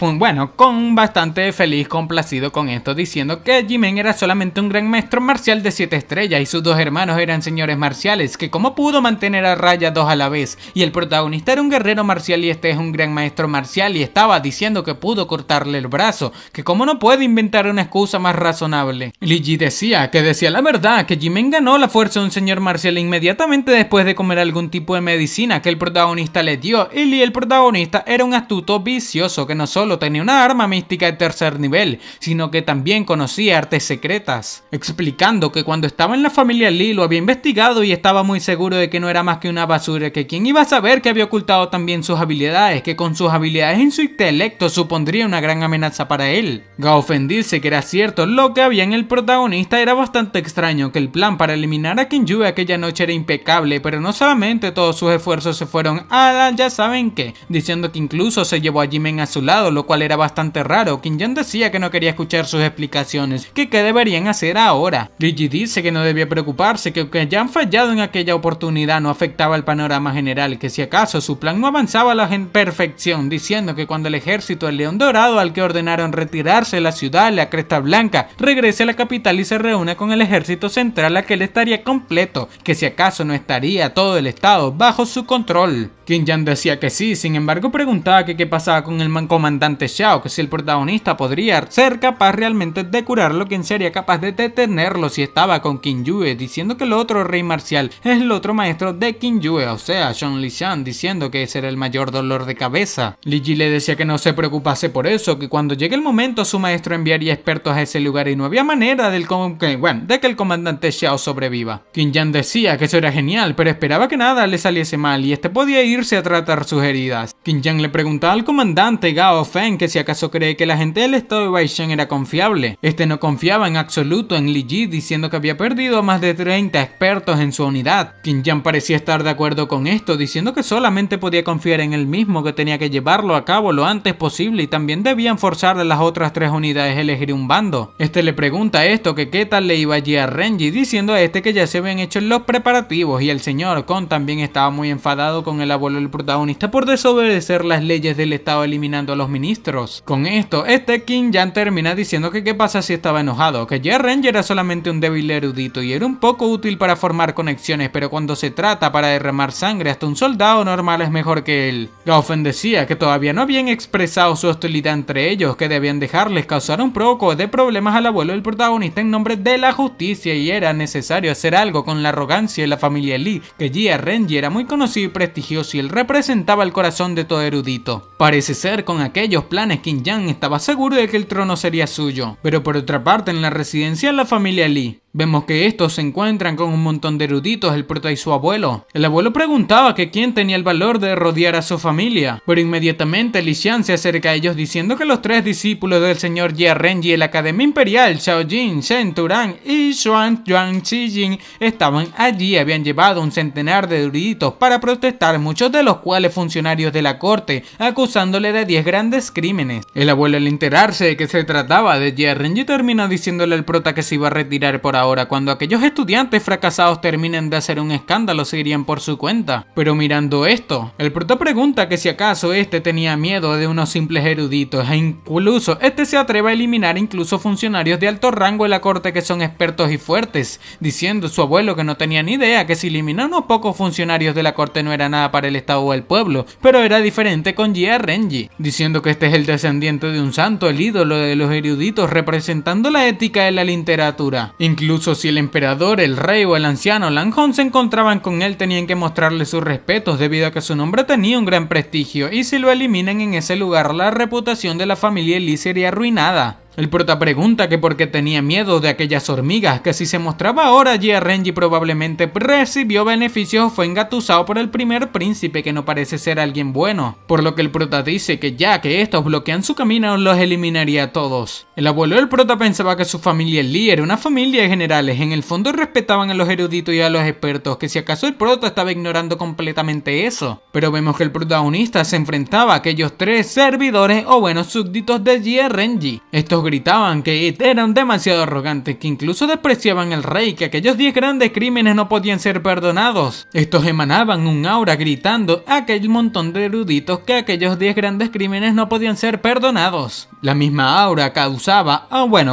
bastante feliz, complacido con esto, diciendo que Jimen era solamente un gran maestro marcial de 7 estrellas y sus dos hermanos eran señores marciales, que cómo pudo mantener a raya dos a la vez, y el protagonista era un guerrero marcial y este es un gran maestro marcial, y estaba diciendo que pudo cortarle el brazo, que cómo no puede inventar una excusa más razonable. Li Ji decía la verdad, que Jimen ganó la fuerza de un señor marcial inmediatamente después de comer algún tipo de medicina que el protagonista le dio, y el protagonista era un astuto vicioso que no solo tenía una arma mística de tercer nivel, sino que también conocía artes secretas, explicando que cuando estaba en la familia Li lo había investigado y estaba muy seguro de que no era más que una basura, que quien iba a saber que había ocultado también sus habilidades, que con sus habilidades en su intelecto supondría una gran amenaza para él. Gao Fen dice que era cierto, lo que había en el protagonista era bastante extraño, que el plan para eliminar a Qin Yue aquella noche era impecable, pero no solamente todos sus esfuerzos se fueron a la ya saben qué, diciendo que incluso se llevó a Jimen a su lado, lo cual era bastante raro. Qin Yan decía que no quería escuchar sus explicaciones, que qué deberían hacer ahora. Li Ji dice que no debía preocuparse, que aunque hayan fallado en aquella oportunidad no afectaba el panorama general, que si acaso su plan no avanzaba a la perfección, diciendo que cuando el ejército del León Dorado, al que ordenaron retirarse de la ciudad, la Cresta Blanca, regrese a la capital y se reúna con el ejército central, aquel estaría completo, que si acaso no estaría todo el estado bajo su control. Qin Yan decía que sí, sin embargo preguntaba que qué pasaba con el comandante Xiao, que si el protagonista podría ser capaz realmente de curarlo, quien sería capaz de detenerlo si estaba con Qin Yue, diciendo que el otro rey marcial es el otro maestro de Qin Yue, o sea, Zhong Lixian, diciendo que ese era el mayor dolor de cabeza. Li Ji le decía que no se preocupase por eso, que cuando llegue el momento su maestro enviaría expertos a ese lugar y no había manera de que el comandante Xiao sobreviva. Qin Yan decía que eso era genial, pero esperaba que nada le saliese mal y este podía irse a tratar sus heridas. Qin Yan le preguntaba al comandante Gao Fen que si acaso cree que la gente del estado de Baishan era confiable. Este no confiaba en absoluto en Li Ji, diciendo que había perdido a más de 30 expertos en su unidad. Qin Yan parecía estar de acuerdo con esto, diciendo que solamente podía confiar en él mismo, que tenía que llevarlo a cabo lo antes posible y también debían forzar a las otras 3 unidades a elegir un bando. Este le pregunta esto, que qué tal le iba allí a Renji, diciendo a este que ya se habían hecho los preparativos, y el señor Kon también estaba muy enfadado con el abuelo del protagonista por desobedecer las leyes del estado eliminando a los ministros. Con esto, Qin Yan termina diciendo que qué pasa si estaba enojado, que ya Renji era solamente un débil erudito y era un poco útil para formar conexiones, pero cuando se trata para derramar sangre hasta un soldado normal es mejor que él. Gao Fen decía que todavía no habían expresado su hostilidad entre ellos, que debían dejarles causar un poco de problemas al abuelo del protagonista en nombre de la justicia y era necesario hacer algo con la arrogancia de la familia Li, que Jia Renji era muy conocido y prestigioso y él representaba el corazón de todo erudito. Parece ser con aquellos planes Qin Yan estaba seguro de que el trono sería suyo, pero por otra parte en la residencia de la familia Li vemos que estos se encuentran con un montón de eruditos, el prota y su abuelo. El abuelo preguntaba que quién tenía el valor de rodear a su familia, pero inmediatamente Li Xian se acerca a ellos diciendo que los 3 discípulos del señor Jia Renji de la Academia Imperial, Xiao Jin, Shen Turan y Xuan Yuan Xijin, estaban allí y habían llevado un centenar de eruditos para protestar, muchos de los cuales funcionarios de la corte, acusándole de 10 grandes crímenes. El abuelo, al enterarse de que se trataba de Jia Renji, terminó diciéndole al prota que se iba a retirar por ahora. Cuando aquellos estudiantes fracasados terminen de hacer un escándalo, se irían por su cuenta. Pero mirando esto, el prota pregunta que si acaso este tenía miedo de unos simples eruditos, e incluso este se atreve a eliminar incluso funcionarios de alto rango de la corte que son expertos y fuertes, diciendo su abuelo que no tenía ni idea que si eliminar unos pocos funcionarios de la corte no era nada para el estado o el pueblo, pero era diferente con Jia Renji, diciendo que este es el descendiente de un santo, el ídolo de los eruditos, representando la ética de la literatura. Incluso si el emperador, el rey o el anciano Lan Hong se encontraban con él, tenían que mostrarle sus respetos debido a que su nombre tenía un gran prestigio y si lo eliminan en ese lugar la reputación de la familia Li sería arruinada. El prota pregunta que por qué tenía miedo de aquellas hormigas, que si se mostraba ahora allí a Renji probablemente recibió beneficios o fue engatusado por el primer príncipe, que no parece ser alguien bueno. Por lo que el prota dice que ya que estos bloquean su camino los eliminaría a todos. El abuelo del prota pensaba que su familia Lee era una familia de generales, en el fondo respetaban a los eruditos y a los expertos, que si acaso el prota estaba ignorando completamente eso. Pero vemos que el protagonista se enfrentaba a aquellos 3 servidores o buenos súbditos de Jie Renji. Estos gritaban que eran demasiado arrogantes, que incluso despreciaban al rey, que aquellos 10 grandes crímenes no podían ser perdonados. Estos emanaban un aura gritando a aquel montón de eruditos que aquellos 10 grandes crímenes no podían ser perdonados. La misma aura causaba,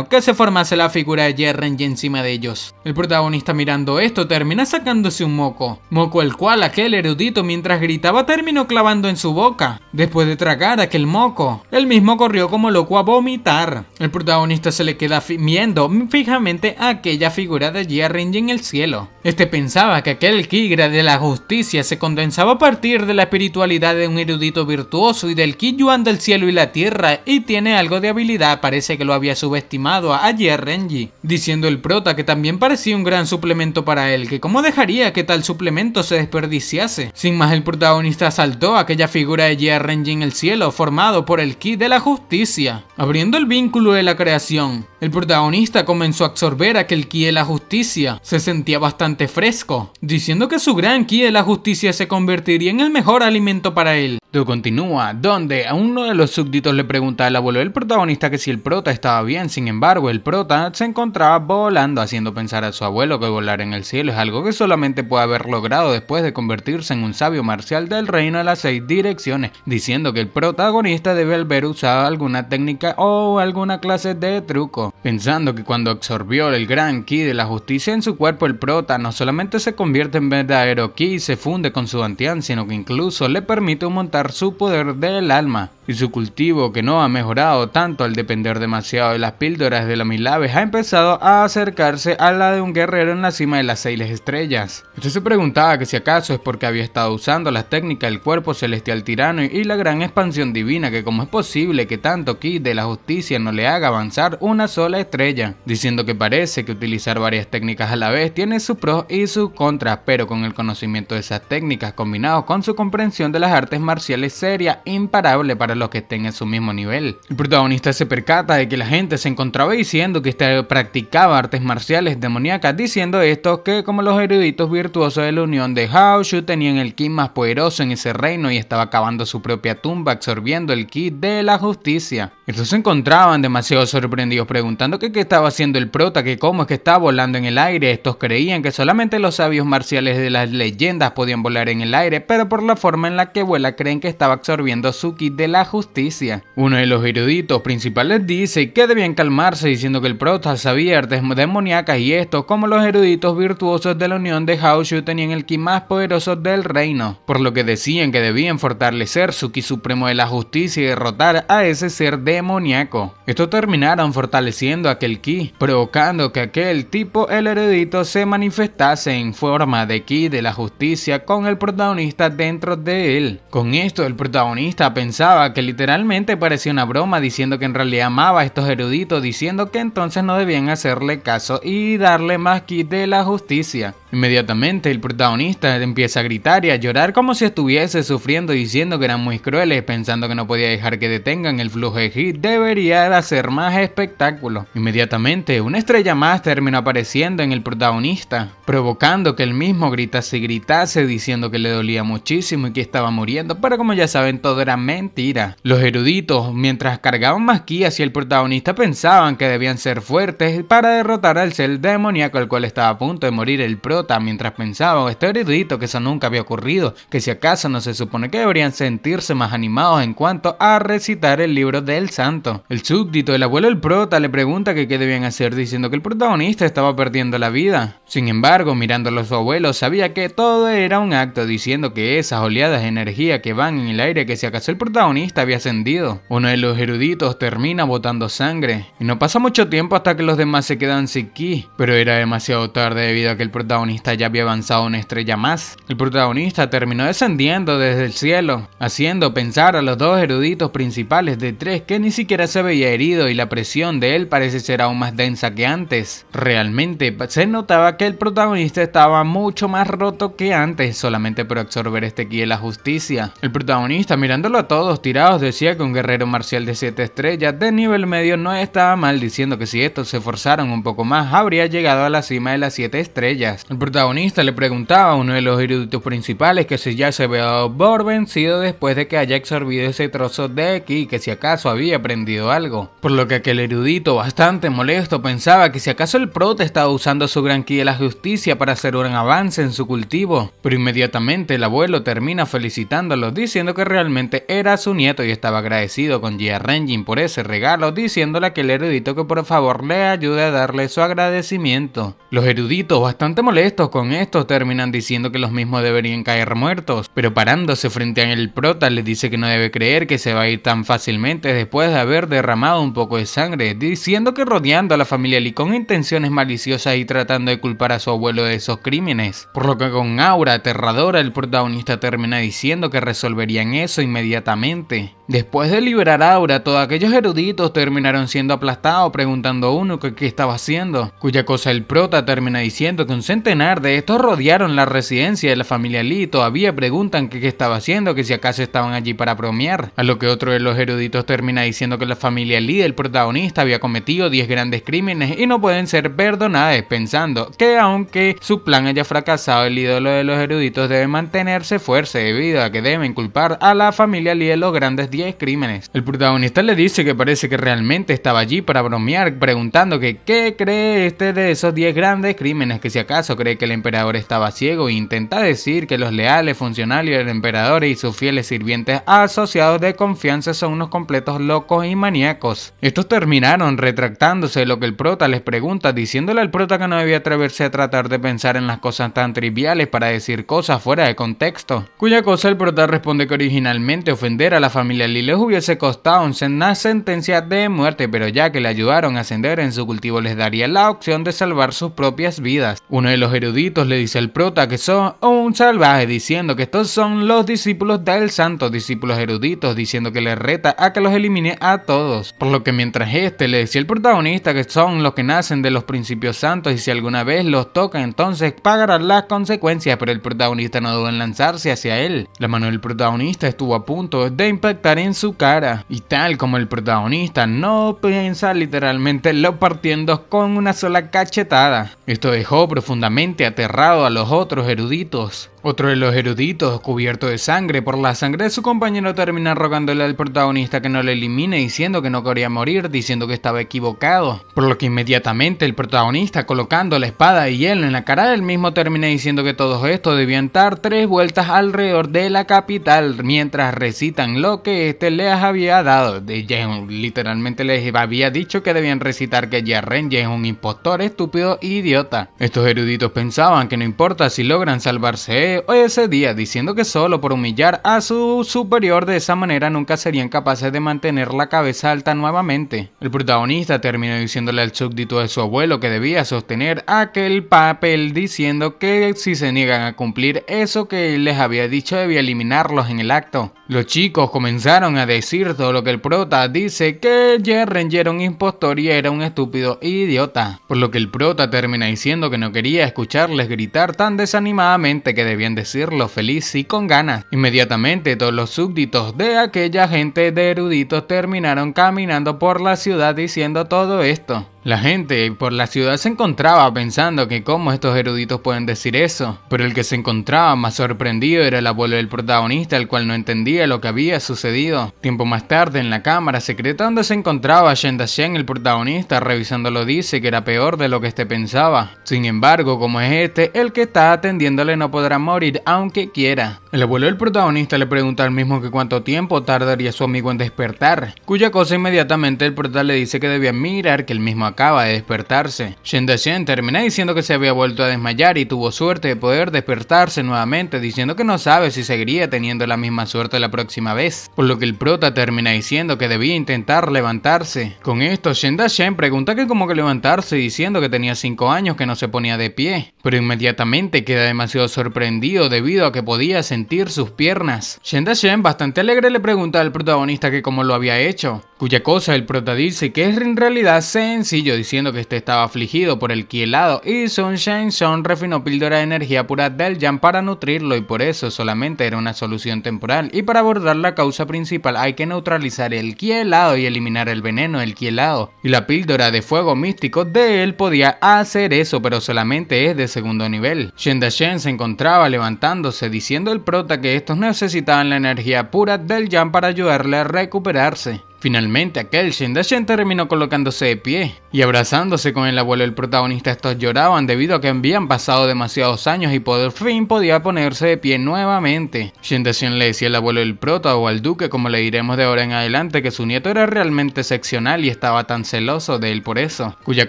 que se formase la figura de Jie Renji encima de ellos. El protagonista mirando esto termina sacándose un moco el cual aquel erudito mientras gritaba terminó clavando en su boca. Después de tragar aquel moco, él mismo corrió como loco a vomitar. El protagonista se le queda viendo fijamente a aquella figura de Jie Renji en el cielo. Este pensaba que aquel ki de la justicia se condensaba a partir de la espiritualidad de un erudito virtuoso y del ki yuan del cielo y la tierra, y tiene algo de habilidad. Parece que lo había subestimado a Jie Renji, diciendo el prota que también parecía un gran suplemento para él, que cómo dejaría que tal suplemento se desperdiciase. Sin más, el protagonista asaltó a aquella figura de Jie Renji en el cielo, formado por el ki de la justicia. Abriendo el vínculo de la creación, el protagonista comenzó a absorber aquel ki de la justicia. Se sentía bastante fresco, diciendo que su gran ki de la justicia se convertiría en el mejor alimento para él. Todo continúa, donde a uno de los súbditos le pregunta al abuelo del protagonista que si el prota estaba bien. Sin embargo, el prota se encontraba volando, haciendo pensar a su abuelo que volar en el cielo es algo que solamente puede haber logrado después de convertirse en un sabio marcial del reino de las 6 direcciones, diciendo que el protagonista debe haber usado alguna técnica o alguna clase de truco, pensando que cuando absorbió el gran ki de la justicia en su cuerpo, el prota no solamente se convierte en verdadero ki y se funde con su antián, sino que incluso le permite aumentar su poder del alma. Y su cultivo, que no ha mejorado tanto al depender demasiado de las píldoras de la Milaves, ha empezado a acercarse a la de un guerrero en la cima de las 6 estrellas. Usted se preguntaba que si acaso es porque había estado usando las técnicas del cuerpo celestial tirano y la gran expansión divina, que cómo es posible que tanto ki de la justicia no le haga avanzar una sola estrella, diciendo que parece que utilizar varias técnicas a la vez tiene sus pros y sus contras, pero con el conocimiento de esas técnicas combinado con su comprensión de las artes marciales sería imparable para los que estén en su mismo nivel. El protagonista se percata de que la gente se encontraba diciendo que este practicaba artes marciales demoníacas, diciendo esto que como los eruditos virtuosos de la unión de Haoshu tenían el ki más poderoso en ese reino y estaba cavando su propia tumba absorbiendo el ki de la justicia. Estos se encontraban demasiado sorprendidos preguntando que qué estaba haciendo el prota, que cómo es que estaba volando en el aire. Estos creían que solamente los sabios marciales de las leyendas podían volar en el aire, pero por la forma en la que vuela creen que estaba absorbiendo su ki de la justicia. Uno de los eruditos principales dice que debían calmarse, diciendo que el prota sabía artes demoníacas y estos, como los eruditos virtuosos de la unión de Haoshu, tenían el ki más poderoso del reino, por lo que decían que debían fortalecer su ki supremo de la justicia y derrotar a ese ser demoníaco. Estos terminaron fortaleciendo aquel ki, provocando que aquel tipo, el erudito, se manifestase en forma de ki de la justicia con el protagonista dentro de él. Con esto el protagonista pensaba que literalmente parecía una broma, diciendo que en realidad amaba a estos eruditos, diciendo que entonces no debían hacerle caso y darle más ki de la justicia. Inmediatamente el protagonista empieza a gritar y a llorar como si estuviese sufriendo, diciendo que eran muy crueles, pensando que no podía dejar que detengan el flujo de ki, debería hacer más espectáculo. Inmediatamente una estrella más terminó apareciendo en el protagonista, provocando que él mismo gritase y gritase, diciendo que le dolía muchísimo y que estaba muriendo, pero como ya saben todo era mentira. Los eruditos, mientras cargaban más ki hacia el protagonista, pensaban que debían ser fuertes para derrotar al ser demoníaco, el cual estaba a punto de morir el prota, mientras pensaba este erudito que eso nunca había ocurrido, que si acaso no se supone que deberían sentirse más animados en cuanto a recitar el libro del santo. El súbdito, el abuelo del prota, le pregunta que qué debían hacer, diciendo que el protagonista estaba perdiendo la vida. Sin embargo, mirándolo a su abuelo, sabía que todo era un acto, diciendo que esas oleadas de energía que van en el aire, que si acaso el protagonista había ascendido. Uno de los eruditos termina botando sangre, y no pasa mucho tiempo hasta que los demás se quedan sin ki, pero era demasiado tarde debido a que el protagonista protagonista ya había avanzado una estrella más. El protagonista terminó descendiendo desde el cielo, haciendo pensar a los dos eruditos principales de 3 que ni siquiera se veía herido y la presión de él parece ser aún más densa que antes. Realmente se notaba que el protagonista estaba mucho más roto que antes, solamente por absorber este ki de la justicia. El protagonista, mirándolo a todos tirados, decía que un guerrero marcial de 7 estrellas de nivel medio no estaba mal, diciendo que si estos se esforzaran un poco más habría llegado a la cima de las 7 estrellas. El protagonista le preguntaba a uno de los eruditos principales que si ya se había dado por vencido después de que haya absorbido ese trozo de ki, que si acaso había aprendido algo. Por lo que aquel erudito, bastante molesto, pensaba que si acaso el prota estaba usando su gran ki de la justicia para hacer un avance en su cultivo. Pero inmediatamente el abuelo termina felicitándolo, diciendo que realmente era su nieto y estaba agradecido con Jia Renjin por ese regalo, diciéndole a aquel erudito que por favor le ayude a darle su agradecimiento. Los eruditos, bastante molestos con esto, terminan diciendo que los mismos deberían caer muertos, pero parándose frente a el prota le dice que no debe creer que se va a ir tan fácilmente después de haber derramado un poco de sangre, diciendo que rodeando a la familia Lee con intenciones maliciosas y tratando de culpar a su abuelo de esos crímenes. Por lo que con aura aterradora el protagonista termina diciendo que resolverían eso inmediatamente. Después de liberar a Aura, todos aquellos eruditos terminaron siendo aplastados, preguntando a uno que qué estaba haciendo, cuya cosa el prota termina diciendo que un centenar de estos rodearon la residencia de la familia Lee y todavía preguntan que qué estaba haciendo, que si acaso estaban allí para bromear, a lo que otro de los eruditos termina diciendo que la familia Lee del protagonista había cometido 10 grandes crímenes y no pueden ser perdonadas, pensando que aunque su plan haya fracasado, el ídolo de los eruditos debe mantenerse fuerte debido a que deben culpar a la familia Lee de los grandes 10 crímenes. El protagonista le dice que parece que realmente estaba allí para bromear, preguntando que qué cree de esos 10 grandes crímenes, que si acaso cree que el emperador estaba ciego, e intenta decir que los leales funcionarios del emperador y sus fieles sirvientes asociados de confianza son unos completos locos y maníacos. Estos terminaron retractándose de lo que el prota les pregunta, diciéndole al prota que no debía atreverse a tratar de pensar en las cosas tan triviales para decir cosas fuera de contexto, cuya cosa el prota responde que originalmente ofender a la familia Lee les hubiese costado una sentencia de muerte, pero ya que le ayudaron a ascender en su cultivo les daría la opción de salvar sus propias vidas. Uno de los eruditos le dice al prota que son un salvaje, diciendo que estos son los discípulos del santo, discípulos eruditos, diciendo que le reta a que los elimine a todos. Por lo que mientras este le decía al protagonista que son los que nacen de los principios santos y si alguna vez los toca entonces pagarán las consecuencias, pero el protagonista no dudó en lanzarse hacia él. La mano del protagonista estuvo a punto de impactar en su cara y tal como el protagonista no piensa, literalmente lo partiendo con una sola cachetada. Esto dejó profundamente aterrado a los otros eruditos. Otro de los eruditos, cubierto de sangre por la sangre de su compañero, termina rogándole al protagonista que no lo elimine, diciendo que no quería morir, diciendo que estaba equivocado. Por lo que inmediatamente el protagonista, colocando la espada de hielo en la cara del mismo, termina diciendo que todos estos debían dar 3 vueltas alrededor de la capital mientras recitan lo que este les había dado. Literalmente les había dicho que debían recitar que Jia Renjin es un impostor, estúpido e idiota. Estos eruditos pensaban que no importa si logran salvarse ese día, diciendo que solo por humillar a su superior de esa manera nunca serían capaces de mantener la cabeza alta nuevamente. El protagonista terminó diciéndole al súbdito de su abuelo que debía sostener aquel papel, diciendo que si se niegan a cumplir eso que él les había dicho debía eliminarlos en el acto. Los chicos comenzaron a decir todo lo que el prota dice, que Jia Renjin era un impostor y era un estúpido idiota, por lo que el prota termina diciendo que no quería escucharles gritar tan desanimadamente, que debían decirlo feliz y con ganas. Inmediatamente todos los súbditos de aquella gente de eruditos terminaron caminando por la ciudad diciendo todo esto. La gente por la ciudad se encontraba pensando que cómo estos eruditos pueden decir eso, pero el que se encontraba más sorprendido era el abuelo del protagonista, el cual no entendía lo que había sucedido. Tiempo más tarde, en la cámara secreta donde se encontraba Shen Dashen, el protagonista, revisándolo, dice que era peor de lo que este pensaba. Sin embargo, como es este el que está atendiéndole, no podrá morir morir aunque quiera. El abuelo del protagonista le pregunta al mismo que cuánto tiempo tardaría su amigo en despertar, cuya cosa inmediatamente el prota le dice que debía mirar que él mismo acaba de despertarse. Shen Daishen termina diciendo que se había vuelto a desmayar y tuvo suerte de poder despertarse nuevamente, diciendo que no sabe si seguiría teniendo la misma suerte la próxima vez, por lo que el prota termina diciendo que debía intentar levantarse. Con esto Shen Daishen pregunta que cómo que levantarse, diciendo que tenía 5 años que no se ponía de pie, pero inmediatamente queda demasiado sorprendido debido a que podía sentir sus piernas. Shen Daishen, bastante alegre, le pregunta al protagonista que cómo lo había hecho, cuya cosa el prota dice que es en realidad sencillo, diciendo que este estaba afligido por el ki helado y Sun Shang-Tsung refinó píldora de energía pura del Yang para nutrirlo y por eso solamente era una solución temporal, y para abordar la causa principal hay que neutralizar el ki helado y eliminar el veneno del ki helado, y la píldora de fuego místico de él podía hacer eso, pero solamente es de segundo nivel. Shen Daishen se encontraba levantándose, diciendo el prota que estos necesitaban la energía pura del Yang para ayudarle a recuperarse. Finalmente aquel Shen Daishen terminó colocándose de pie y abrazándose con el abuelo del protagonista. Estos lloraban debido a que habían pasado demasiados años y por fin podía ponerse de pie nuevamente. Shen Daishen le decía al abuelo del prota o al duque, como le diremos de ahora en adelante, que su nieto era realmente excepcional y estaba tan celoso de él por eso, cuya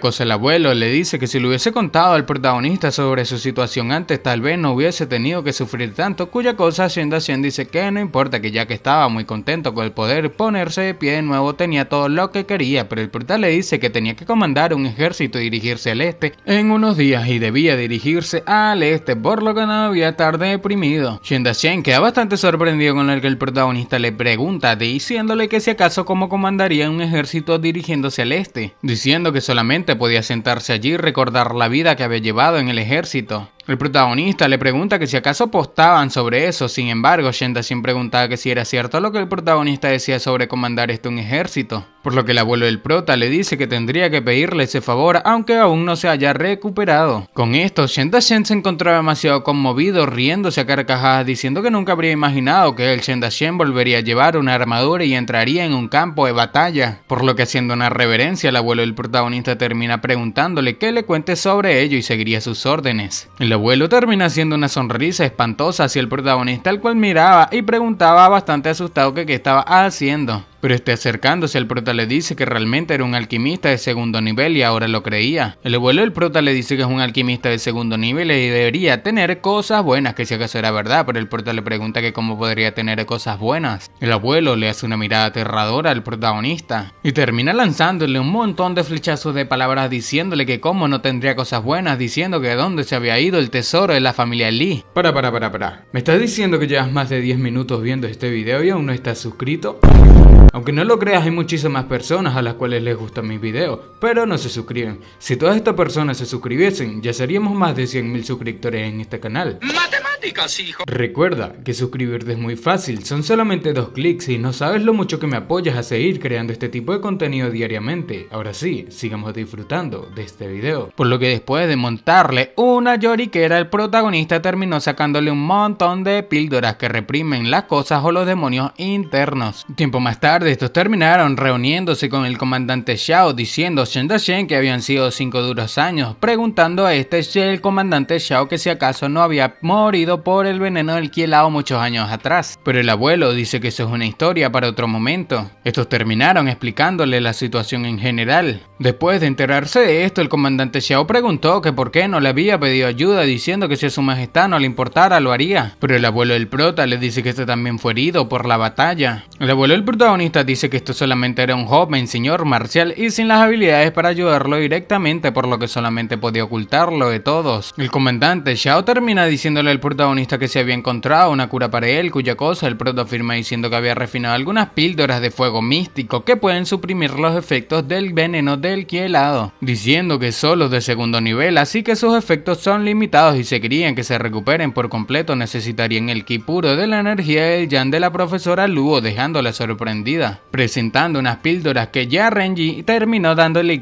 cosa el abuelo le dice que si le hubiese contado al protagonista sobre su situación antes tal vez no hubiese tenido que sufrir tanto, cuya cosa Shen Daishen dice que no importa, que ya que estaba muy contento con el poder ponerse de pie de nuevo tenía todo lo que quería, pero el prota le dice que tenía que comandar un ejército y dirigirse al este en unos días y debía dirigirse al este, por lo que no debía estar deprimido. Shen Daishen queda bastante sorprendido con el que el protagonista le pregunta, diciéndole que si acaso cómo comandaría un ejército dirigiéndose al este, diciendo que solamente podía sentarse allí y recordar la vida que había llevado en el ejército. El protagonista le pregunta que si acaso apostaban sobre eso, sin embargo Shen Daishen preguntaba que si era cierto lo que el protagonista decía sobre comandar un ejército, por lo que el abuelo del prota le dice que tendría que pedirle ese favor aunque aún no se haya recuperado. Con esto Shen Daishen se encontraba demasiado conmovido, riéndose a carcajadas, diciendo que nunca habría imaginado que el Shen Daishen volvería a llevar una armadura y entraría en un campo de batalla, por lo que haciendo una reverencia el abuelo del protagonista termina preguntándole que le cuente sobre ello y seguiría sus órdenes. El abuelo termina haciendo una sonrisa espantosa hacia el protagonista, al cual miraba y preguntaba bastante asustado que qué estaba haciendo. Pero acercándose al prota le dice que realmente era un alquimista de segundo nivel y ahora lo creía. El abuelo del prota le dice que es un alquimista de segundo nivel y debería tener cosas buenas, que si acaso era verdad, pero el prota le pregunta que cómo podría tener cosas buenas. El abuelo le hace una mirada aterradora al protagonista y termina lanzándole un montón de flechazos de palabras diciéndole que cómo no tendría cosas buenas, diciendo que de dónde se había ido el tesoro de la familia Lee. Para. ¿Me estás diciendo que llevas más de 10 minutos viendo este video y aún no estás suscrito? Aunque no lo creas, hay muchísimas personas a las cuales les gustan mis videos, pero no se suscriben. Si todas estas personas se suscribiesen, ya seríamos más de 100.000 suscriptores en este canal. ¡Matemáticas, hijo! Recuerda que suscribirte es muy fácil, son solamente 2 clics y no sabes lo mucho que me apoyas a seguir creando este tipo de contenido diariamente. Ahora sí, sigamos disfrutando de este video. Por lo que después de montarle una lloriquera, el protagonista terminó sacándole un montón de píldoras que reprimen las cosas o los demonios internos. Tiempo más tarde, estos terminaron reuniéndose con el comandante Xiao, diciendo a Shen Daishen que habían sido 5 duros años, preguntando a el comandante Xiao que si acaso no había morido por el veneno del ki helado muchos años atrás. Pero el abuelo dice que eso es una historia para otro momento. Estos terminaron explicándole la situación en general. Después de enterarse de esto, el comandante Xiao preguntó que por qué no le había pedido ayuda, diciendo que si a su majestad no le importara lo haría. Pero el abuelo del prota le dice que este también fue herido por la batalla. El abuelo del protagonista dice que esto solamente era un joven señor marcial y sin las habilidades para ayudarlo directamente, por lo que solamente podía ocultarlo de todos. El comandante Xiao termina diciéndole al protagonista que se había encontrado una cura para él, cuya cosa el prota afirma diciendo que había refinado algunas píldoras de fuego místico que pueden suprimir los efectos del veneno del ki helado, diciendo que solo de segundo nivel, así que sus efectos son limitados y si querían que se recuperen por completo necesitarían el ki puro de la energía del Yang de la profesora Luo, dejándola sorprendida, presentando unas píldoras que Renji terminó dándole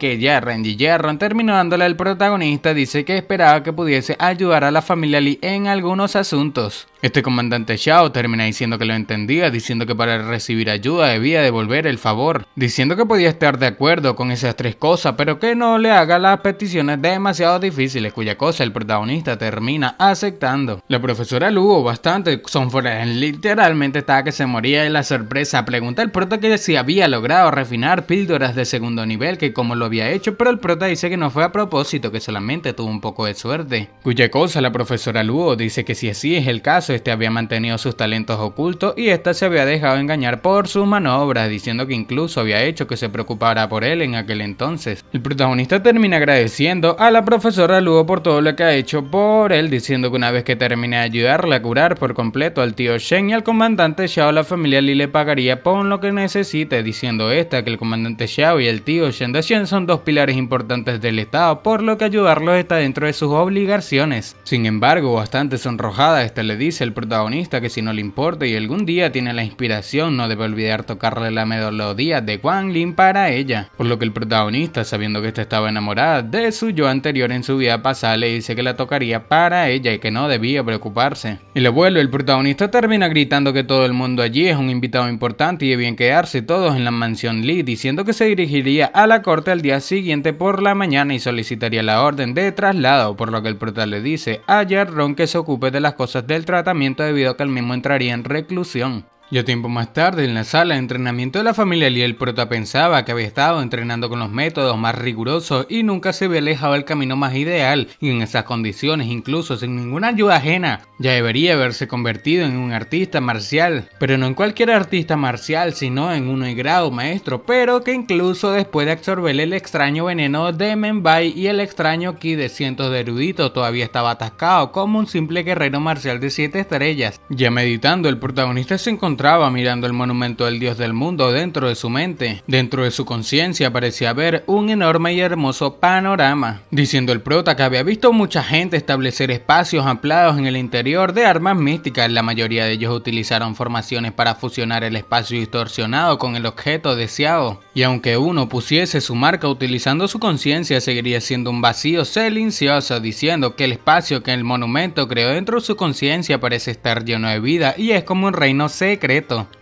terminó dándole al protagonista. Dice que esperaba que pudiese ayudar a la familia Lee en algunos asuntos. Este comandante Xiao termina diciendo que lo entendía, diciendo que para recibir ayuda debía devolver el favor, diciendo que podía estar de acuerdo con esas tres cosas, pero que no le haga las peticiones demasiado difíciles, cuya cosa el protagonista termina aceptando. La profesora Luo, bastante sonfora, literalmente estaba que se moría de la sorpresa, pregunta al prota que si había logrado refinar píldoras de segundo nivel, que cómo lo había hecho, pero el prota dice que no fue a propósito, que solamente tuvo un poco de suerte. Cuya cosa la profesora Luo dice que si así es el caso, este había mantenido sus talentos ocultos y esta se había dejado engañar por sus manobras, diciendo que incluso había hecho que se preocupara por él en aquel entonces. El protagonista termina agradeciendo a la profesora Luo por todo lo que ha hecho por él, diciendo que una vez que termine de ayudarle a curar por completo al tío Shen y al comandante Xiao, la familia Li le pagaría por lo que necesite, diciendo esta que el comandante Xiao y el tío Shen de Shen son dos pilares importantes del estado, por lo que ayudarlos está dentro de sus obligaciones. Sin embargo, bastante sonrojada, esta le dice al protagonista que si no le importa y algún día tiene la inspiración, no debe olvidar tocarle la melodía de Guan Lin para ella, por lo que el protagonista, sabiendo que esta estaba enamorada de su yo anterior en su vida pasada, le dice que la tocaría para ella y que no debía preocuparse. El abuelo, el protagonista, termina gritando que todo el mundo allí es un invitado importante y debían quedarse todos en la mansión Li, diciendo que se dirigiría a la corte al día siguiente por la mañana y solicitaría la orden de traslado, por lo que el prota le dice a Jarron que se ocupe de las cosas del tratamiento debido a que él mismo entraría en reclusión. Ya tiempo más tarde, en la sala de entrenamiento de la familia Li, el prota pensaba que había estado entrenando con los métodos más rigurosos y nunca se había alejado del camino más ideal, y en esas condiciones, incluso sin ninguna ayuda ajena, ya debería haberse convertido en un artista marcial, pero no en cualquier artista marcial, sino en uno de grado maestro, pero que incluso después de absorber el extraño veneno de Menbai y el extraño ki de cientos de eruditos, todavía estaba atascado como un simple guerrero marcial de 7 estrellas. Ya meditando, el protagonista se encontraba mirando el monumento del dios del mundo dentro de su mente. Dentro de su conciencia parecía ver un enorme y hermoso panorama, diciendo el prota que había visto mucha gente establecer espacios ampliados en el interior de armas místicas. La mayoría de ellos utilizaron formaciones para fusionar el espacio distorsionado con el objeto deseado, y aunque uno pusiese su marca utilizando su conciencia, seguiría siendo un vacío silencioso, diciendo que el espacio que el monumento creó dentro de su conciencia parece estar lleno de vida y es como un reino secreto.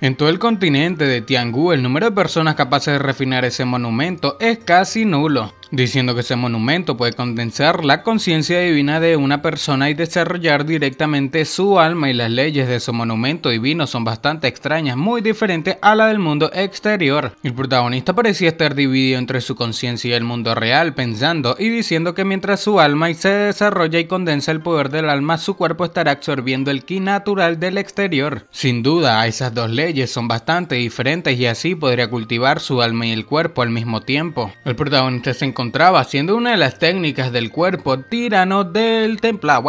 En todo el continente de Tianghu, el número de personas capaces de refinar ese monumento es casi nulo, diciendo que ese monumento puede condensar la conciencia divina de una persona y desarrollar directamente su alma, y las leyes de su monumento divino son bastante extrañas, muy diferentes a la del mundo exterior. El protagonista parecía estar dividido entre su conciencia y el mundo real, pensando y diciendo que mientras su alma se desarrolla y condensa el poder del alma, su cuerpo estará absorbiendo el ki natural del exterior. Sin duda, esas dos leyes son bastante diferentes y así podría cultivar su alma y el cuerpo al mismo tiempo. El protagonista se encontraba haciendo una de las técnicas del cuerpo tirano del templado,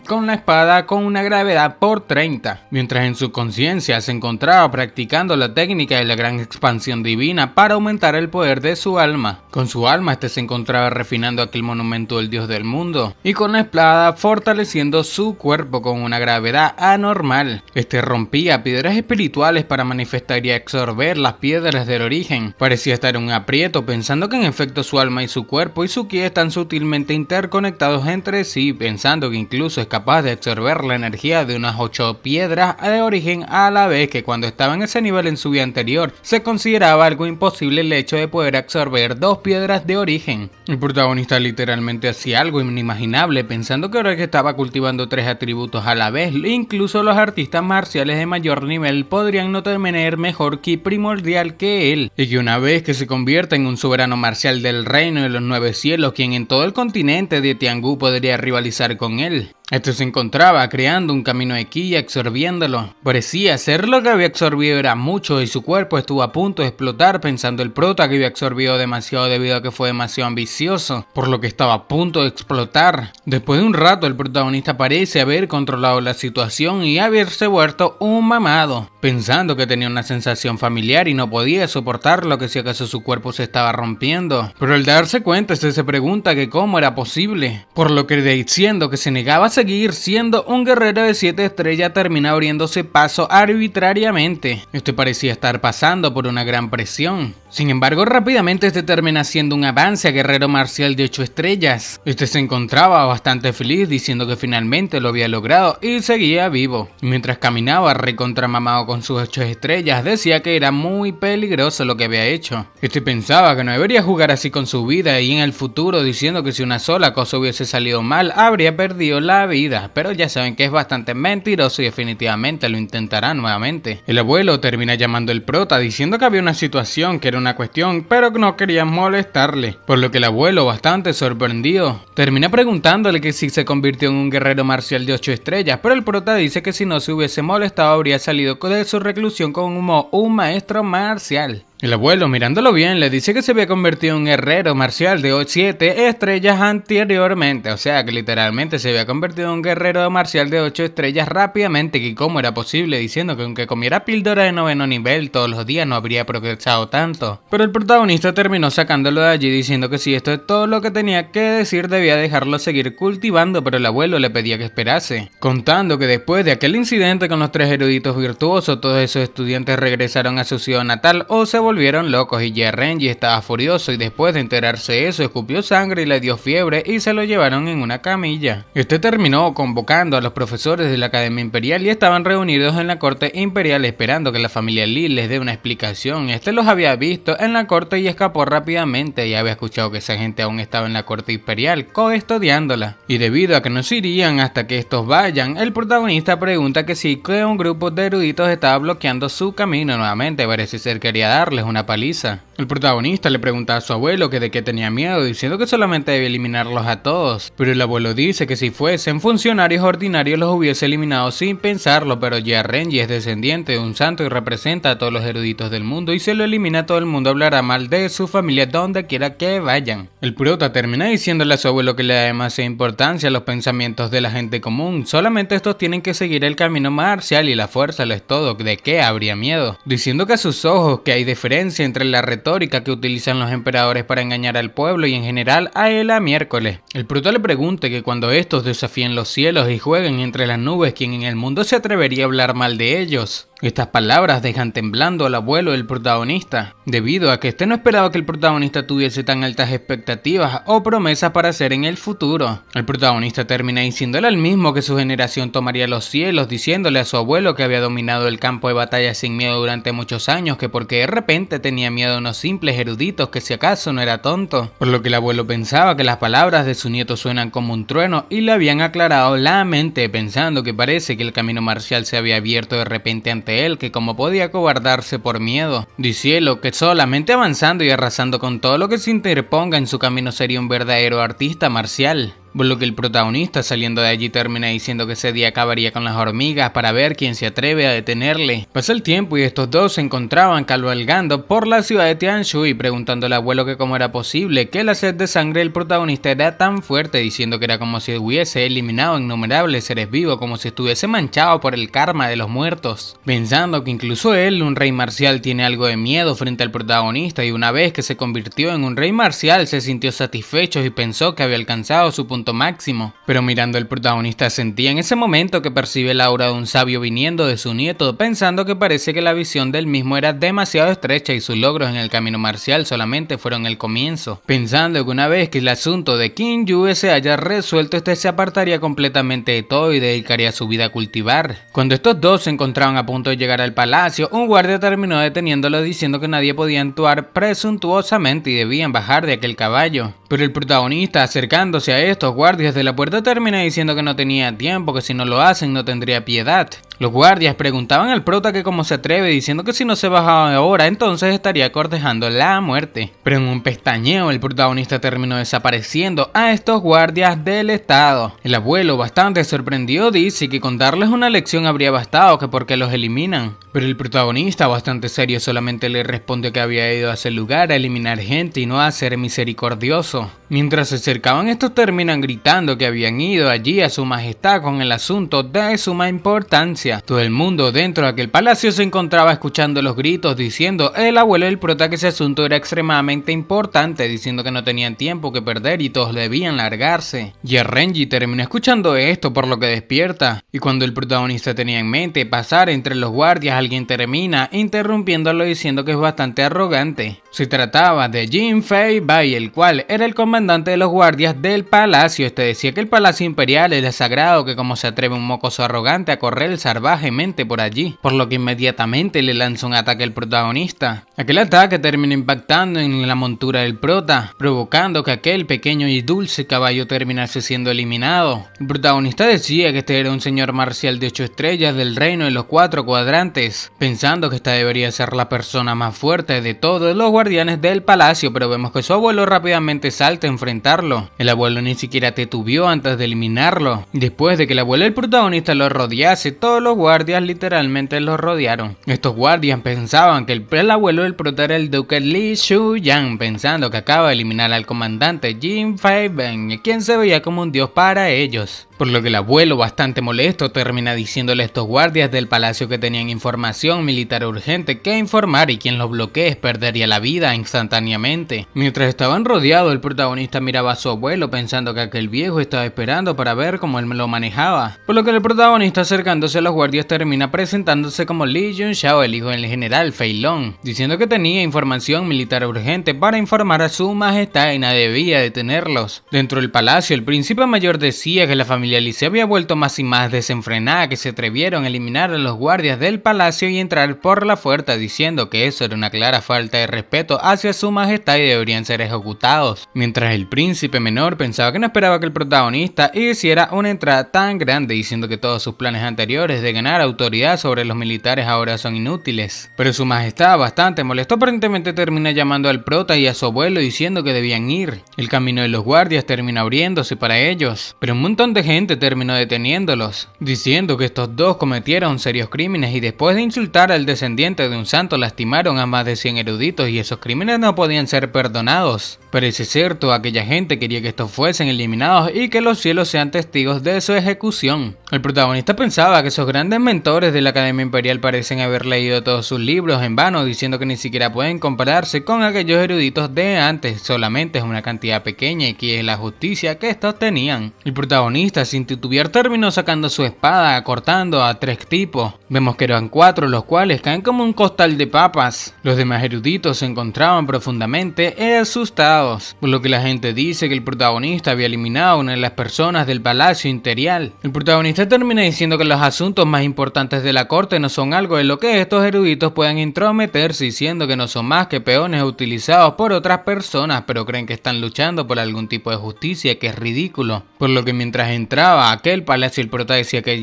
con la espada con una gravedad por 30, mientras en su conciencia se encontraba practicando la técnica de la gran expansión divina para aumentar el poder de su alma. Con su alma se encontraba refinando aquel monumento del dios del mundo, y con la espada fortaleciendo su cuerpo con una gravedad anormal. Rompía piedras espirituales para manifestar y absorber las piedras del origen. Parecía estar en un aprieto, pensando que en efecto su alma y su cuerpo y su ki están sutilmente interconectados entre sí, pensando que incluso es capaz de absorber la energía de unas 8 piedras de origen a la vez, que cuando estaba en ese nivel en su vida anterior se consideraba algo imposible el hecho de poder absorber 2 piedras de origen. El protagonista literalmente hacía algo inimaginable, pensando que ahora que estaba cultivando 3 atributos a la vez, incluso los artistas marciales de mayor nivel podrían no tener mejor ki primordial que él, y que una vez que se convierta en un soberano marcial del reino de los 9 cielos, quien en todo el continente de Tianghu podría rivalizar con él. Se encontraba creando un camino de ki y absorbiéndolo. Parecía ser lo que había absorbido era mucho y su cuerpo estuvo a punto de explotar, pensando el prota que había absorbido demasiado debido a que fue demasiado ambicioso, por lo que estaba a punto de explotar. Después de un rato el protagonista parece haber controlado la situación y haberse vuelto un mamado, pensando que tenía una sensación familiar y no podía soportarlo, que si acaso su cuerpo se estaba rompiendo. Pero al darse cuenta se pregunta que cómo era posible, por lo que diciendo que se negaba a seguir siendo un guerrero de 7 estrellas termina abriéndose paso arbitrariamente. Parecía estar pasando por una gran presión. Sin embargo, rápidamente este termina haciendo un avance a guerrero marcial de 8 estrellas. Este se encontraba bastante feliz diciendo que finalmente lo había logrado y seguía vivo. Mientras caminaba recontramamado con sus 8 estrellas, decía que era muy peligroso lo que había hecho. Este pensaba que no debería jugar así con su vida y en el futuro diciendo que si una sola cosa hubiese salido mal, habría perdido la vida. Pero ya saben que es bastante mentiroso y definitivamente lo intentará nuevamente. El abuelo termina llamando al prota diciendo que había una situación que era una cuestión, pero que no querían molestarle, por lo que el abuelo, bastante sorprendido, termina preguntándole que si se convirtió en un guerrero marcial de 8 estrellas, pero el prota dice que si no se hubiese molestado habría salido de su reclusión como un maestro marcial. El abuelo, mirándolo bien, le dice que se había convertido en un guerrero marcial de 7 estrellas anteriormente, o sea que literalmente se había convertido en un guerrero marcial de 8 estrellas rápidamente, que cómo era posible, diciendo que aunque comiera píldora de 9º nivel todos los días no habría progresado tanto. Pero el protagonista terminó sacándolo de allí diciendo que si esto es todo lo que tenía que decir debía dejarlo seguir cultivando, pero el abuelo le pedía que esperase, contando que después de aquel incidente con los 3 eruditos virtuosos, todos esos estudiantes regresaron a su ciudad natal o se volvieron locos y Renji estaba furioso y después de enterarse de eso escupió sangre y le dio fiebre y se lo llevaron en una camilla. Este terminó convocando a los profesores de la Academia Imperial y estaban reunidos en la corte imperial esperando que la familia Lee les dé una explicación. Este los había visto en la corte y escapó rápidamente y había escuchado que esa gente aún estaba en la corte imperial custodiándola. Y debido a que no se irían hasta que estos vayan, el protagonista pregunta que si que un grupo de eruditos estaba bloqueando su camino nuevamente, parece ser que quería darles una paliza. El protagonista le pregunta a su abuelo que de qué tenía miedo, diciendo que solamente debe eliminarlos a todos, pero el abuelo dice que si fuesen funcionarios ordinarios los hubiese eliminado sin pensarlo, pero Renji es descendiente de un santo y representa a todos los eruditos del mundo y si lo elimina todo el mundo hablará mal de su familia donde quiera que vayan. El prota termina diciéndole a su abuelo que le da demasiada importancia a los pensamientos de la gente común, solamente estos tienen que seguir el camino marcial y la fuerza lo es todo, ¿de qué habría miedo? Diciendo que a sus ojos que hay diferencia entre la retórica que utilizan los emperadores para engañar al pueblo y en general a él a miércoles. El prota le pregunta que cuando estos desafíen los cielos y jueguen entre las nubes, ¿quién en el mundo se atrevería a hablar mal de ellos? Estas palabras dejan temblando al abuelo del protagonista, debido a que este no esperaba que el protagonista tuviese tan altas expectativas o promesas para hacer en el futuro. El protagonista termina diciéndole al mismo que su generación tomaría los cielos, diciéndole a su abuelo que había dominado el campo de batalla sin miedo durante muchos años, que porque de repente tenía miedo a unos simples eruditos, que si acaso no era tonto. Por lo que el abuelo pensaba que las palabras de su nieto suenan como un trueno y le habían aclarado la mente, pensando que parece que el camino marcial se había abierto de repente ante él, que como podía cobardarse por miedo, diciendo que solamente avanzando y arrasando con todo lo que se interponga en su camino sería un verdadero artista marcial. Por lo que el protagonista saliendo de allí termina diciendo que ese día acabaría con las hormigas para ver quién se atreve a detenerle. Pasa el tiempo y estos dos se encontraban cabalgando por la ciudad de Tianshui preguntando al abuelo que cómo era posible que la sed de sangre del protagonista era tan fuerte, diciendo que era como si hubiese eliminado innumerables seres vivos, como si estuviese manchado por el karma de los muertos. Pensando que incluso él, un rey marcial, tiene algo de miedo frente al protagonista y una vez que se convirtió en un rey marcial se sintió satisfecho y pensó que había alcanzado su punto máximo, pero mirando al protagonista sentía en ese momento que percibe el aura de un sabio viniendo de su nieto, pensando que parece que la visión del mismo era demasiado estrecha y sus logros en el camino marcial solamente fueron el comienzo, pensando que una vez que el asunto de Qin Yu se haya resuelto, este se apartaría completamente de todo y dedicaría su vida a cultivar. Cuando estos dos se encontraban a punto de llegar al palacio, un guardia terminó deteniéndolo diciendo que nadie podía actuar presuntuosamente y debían bajar de aquel caballo, pero el protagonista acercándose a estos guardias de la puerta termina diciendo que no tenía tiempo, que si no lo hacen no tendría piedad. Los guardias preguntaban al prota que cómo se atreve, diciendo que si no se bajaba ahora entonces estaría cortejando la muerte. Pero en un pestañeo el protagonista terminó desapareciendo a estos guardias del estado. El abuelo, bastante sorprendido, dice que con darles una lección habría bastado, que porque los eliminan. Pero el protagonista, bastante serio, solamente le respondió que había ido a ese lugar a eliminar gente y no a ser misericordioso. Mientras se acercaban estos terminan gritando que habían ido allí a su majestad con el asunto de suma importancia. iglesia. Todo el mundo dentro de aquel palacio se encontraba escuchando los gritos diciendo el abuelo del prota que ese asunto era extremadamente importante, diciendo que no tenían tiempo que perder y todos debían largarse. Y Renji terminó escuchando esto, por lo que despierta, y cuando el protagonista tenía en mente pasar entre los guardias, alguien termina interrumpiéndolo diciendo que es bastante arrogante. Se trataba de Jin Fei Bai, el cual era el comandante de los guardias del palacio. Este decía que el palacio imperial era sagrado, que como se atreve un mocoso arrogante a correr salvajemente por allí, por lo que inmediatamente le lanza un ataque al protagonista. Aquel ataque termina impactando en la montura del prota, provocando que aquel pequeño y dulce caballo terminase siendo eliminado. El protagonista decía que este era un señor marcial de 8 estrellas del reino de los 4 cuadrantes, pensando que esta debería ser la persona más fuerte de todos los guardianes del palacio, pero vemos que su abuelo rápidamente salta a enfrentarlo. El abuelo ni siquiera titubeó antes de eliminarlo. Después de que el abuelo del protagonista lo rodease, todos los guardias literalmente lo rodearon. Estos guardias pensaban que el abuelo del prota era el duque Li Shuyan, pensando que acaba de eliminar al comandante Jin Fei Bai, quien se veía como un dios para ellos. Por lo que el abuelo, bastante molesto, termina diciéndole a estos guardias del palacio que tenían información militar urgente que informar y quien los bloquee perdería la vida instantáneamente. Mientras estaban rodeados, el protagonista miraba a su abuelo pensando que aquel viejo estaba esperando para ver cómo él lo manejaba. Por lo que el protagonista, acercándose a los guardias, termina presentándose como Li Junxiao, el hijo del general Fei Long, diciendo que tenía información militar urgente para informar a su majestad y nadie debía detenerlos. Dentro del palacio, el príncipe mayor decía que la familia Li se había vuelto más y más desenfrenada, que se atrevieron a eliminar a los guardias del palacio y entrar por la fuerza, diciendo que eso era una clara falta de respeto hacia su majestad y deberían ser ejecutados. Mientras el príncipe menor pensaba que no esperaba que el protagonista hiciera una entrada tan grande, diciendo que todos sus planes anteriores de ganar autoridad sobre los militares ahora son inútiles. Pero su majestad, bastante molesto, aparentemente termina llamando al prota y a su abuelo diciendo que debían ir. El camino de los guardias termina abriéndose para ellos, pero un montón de gente terminó deteniéndolos, diciendo que estos dos cometieron serios crímenes y después de insultar al descendiente de un santo lastimaron a más de 100 eruditos y esos crímenes no podían ser perdonados. Parece cierto, aquella gente quería que estos fuesen eliminados y que los cielos sean testigos de su ejecución. El protagonista pensaba que esos grandes mentores de la Academia Imperial parecen haber leído todos sus libros en vano, diciendo que ni siquiera pueden compararse con aquellos eruditos de antes, solamente es una cantidad pequeña y que es la justicia que estos tenían. El protagonista, sin titubear, terminó sacando su espada, cortando a 3 tipos. Vemos que eran 4, los cuales caen como un costal de papas. Los demás eruditos se encontraban profundamente asustados, por lo que la gente dice que el protagonista había eliminado a una de las personas del palacio imperial. El protagonista termina diciendo que los asuntos más importantes de la corte no son algo de lo que estos eruditos puedan intrometerse, diciendo que no son más que peones utilizados por otras personas, pero creen que están luchando por algún tipo de justicia, que es ridículo. Por lo que mientras entraba a aquel palacio, el prota decía que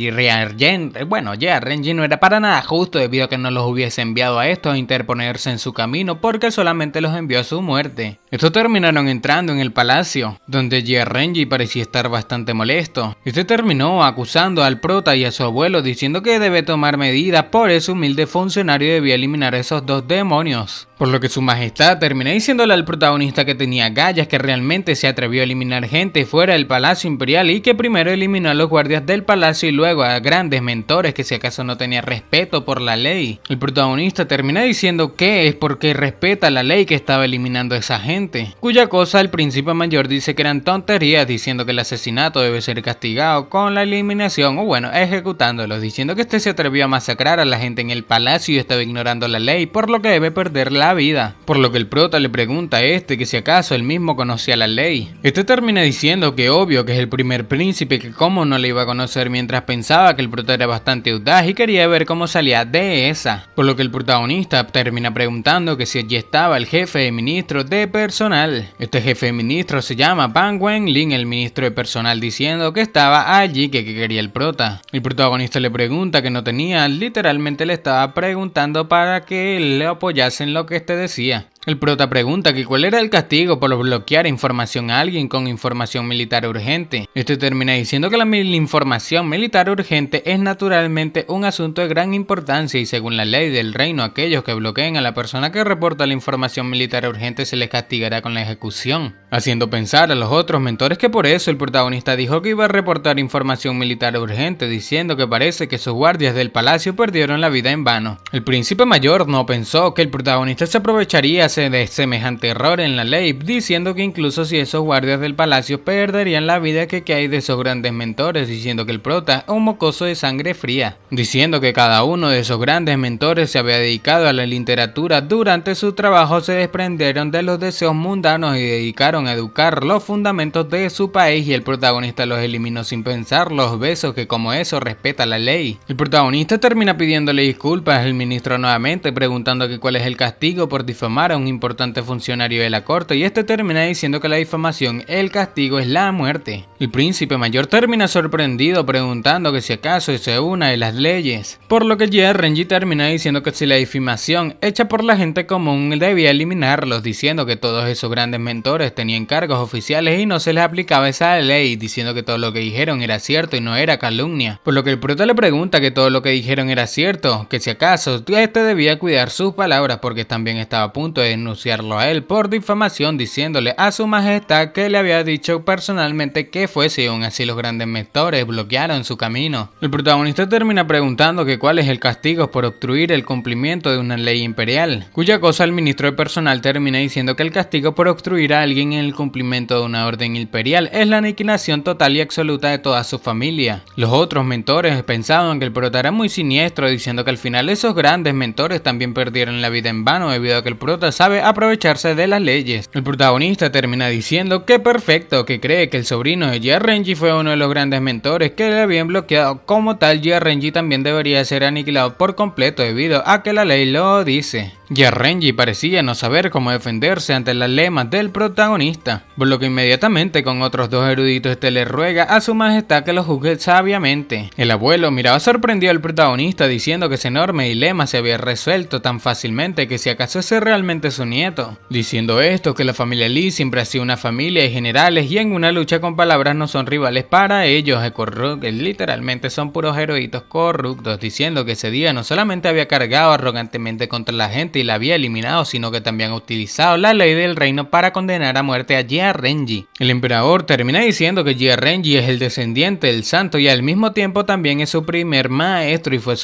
Renji no era para nada justo, debido a que no los hubiese enviado a estos a interponerse en su camino, porque solamente los envió a su muerte. Estos terminaron entrando en el palacio, donde Renji parecía estar bastante molesto. Este terminó acusando al prota y a su abuelo, diciendo que debe tomar medidas por ese humilde funcionario y debía eliminar a esos 2 demonios. Por lo que su majestad termina diciéndole al protagonista que tenía gallas, que realmente se atrevió a eliminar gente fuera del palacio imperial y que primero eliminó a los guardias del palacio y luego a grandes mentores, que si acaso no tenía respeto por la ley. El protagonista termina diciendo que es porque respeta la ley que estaba eliminando a esa gente, cuya cosa el príncipe mayor dice que eran tonterías, diciendo que el asesinato debe ser castigado con la eliminación o ejecutándolo, diciendo que este se atrevió a masacrar a la gente en el palacio y estaba ignorando la ley, por lo que debe perder la vida. Por lo que el prota le pregunta a este que si acaso él mismo conocía la ley. Este termina diciendo que obvio que es el primer príncipe, que cómo no le iba a conocer, mientras pensaba que el prota era bastante audaz y quería ver cómo salía de esa. Por lo que el protagonista termina preguntando que si allí estaba el jefe de ministros de personal. Este jefe de ministros se llama Pan Wenlin, el ministro de personal, diciendo que estaba allí, que quería el prota. El protagonista le pregunta que no tenía, literalmente le estaba preguntando para que le apoyase en lo que este decía. El prota pregunta que cuál era el castigo por bloquear información a alguien con información militar urgente. Este termina diciendo que la información militar urgente es naturalmente un asunto de gran importancia y según la ley del reino aquellos que bloqueen a la persona que reporta la información militar urgente se les castigará con la ejecución, haciendo pensar a los otros mentores que por eso el protagonista dijo que iba a reportar información militar urgente, diciendo que parece que sus guardias del palacio perdieron la vida en vano. El príncipe mayor no pensó que el protagonista se aprovecharía de semejante error en la ley, diciendo que incluso si esos guardias del palacio perderían la vida, que hay de esos grandes mentores, diciendo que el prota es un mocoso de sangre fría, diciendo que cada uno de esos grandes mentores se había dedicado a la literatura. Durante su trabajo se desprendieron de los deseos mundanos y dedicaron a educar los fundamentos de su país y el protagonista los eliminó sin pensar los besos que como eso respeta la ley. El protagonista termina pidiéndole disculpas al ministro nuevamente, preguntando que cuál es el castigo por difamar a un importante funcionario de la corte y este termina diciendo que la difamación, el castigo es la muerte. El príncipe mayor termina sorprendido preguntando que si acaso esa es una de las leyes, por lo que Renji termina diciendo que si la difamación hecha por la gente común debía eliminarlos, diciendo que todos esos grandes mentores tenían cargos oficiales y no se les aplicaba esa ley, diciendo que todo lo que dijeron era cierto y no era calumnia, por lo que el prota le pregunta que todo lo que dijeron era cierto, que si acaso este debía cuidar sus palabras porque también estaba a punto de denunciarlo a él por difamación, diciéndole a su majestad que le había dicho personalmente que fuese y aún así los grandes mentores bloquearon su camino. El protagonista termina preguntando que cuál es el castigo por obstruir el cumplimiento de una ley imperial, cuya cosa el ministro de personal termina diciendo que el castigo por obstruir a alguien en el cumplimiento de una orden imperial es la aniquilación total y absoluta de toda su familia. Los otros mentores pensaban que el prota era muy siniestro, diciendo que al final esos grandes mentores también perdieron la vida en vano debido a que el prota sabe aprovecharse de las leyes. El protagonista termina diciendo que perfecto, que cree que el sobrino de Renji fue uno de los grandes mentores que le habían bloqueado. Como tal, Renji también debería ser aniquilado por completo debido a que la ley lo dice. Renji parecía no saber cómo defenderse ante las lemas del protagonista, por lo que inmediatamente con otros dos eruditos le ruega a su majestad que lo juzgue sabiamente. El abuelo miraba sorprendido al protagonista diciendo que ese enorme dilema se había resuelto tan fácilmente que si acaso ese realmente su nieto, diciendo esto que la familia Lee siempre ha sido una familia de generales y en una lucha con palabras no son rivales para ellos, literalmente son puros eruditos corruptos, diciendo que ese día no solamente había cargado arrogantemente contra la gente y la había eliminado, sino que también ha utilizado la ley del reino para condenar a muerte a Renji. El emperador termina diciendo que Renji es el descendiente del santo y al mismo tiempo también es su primer maestro y fue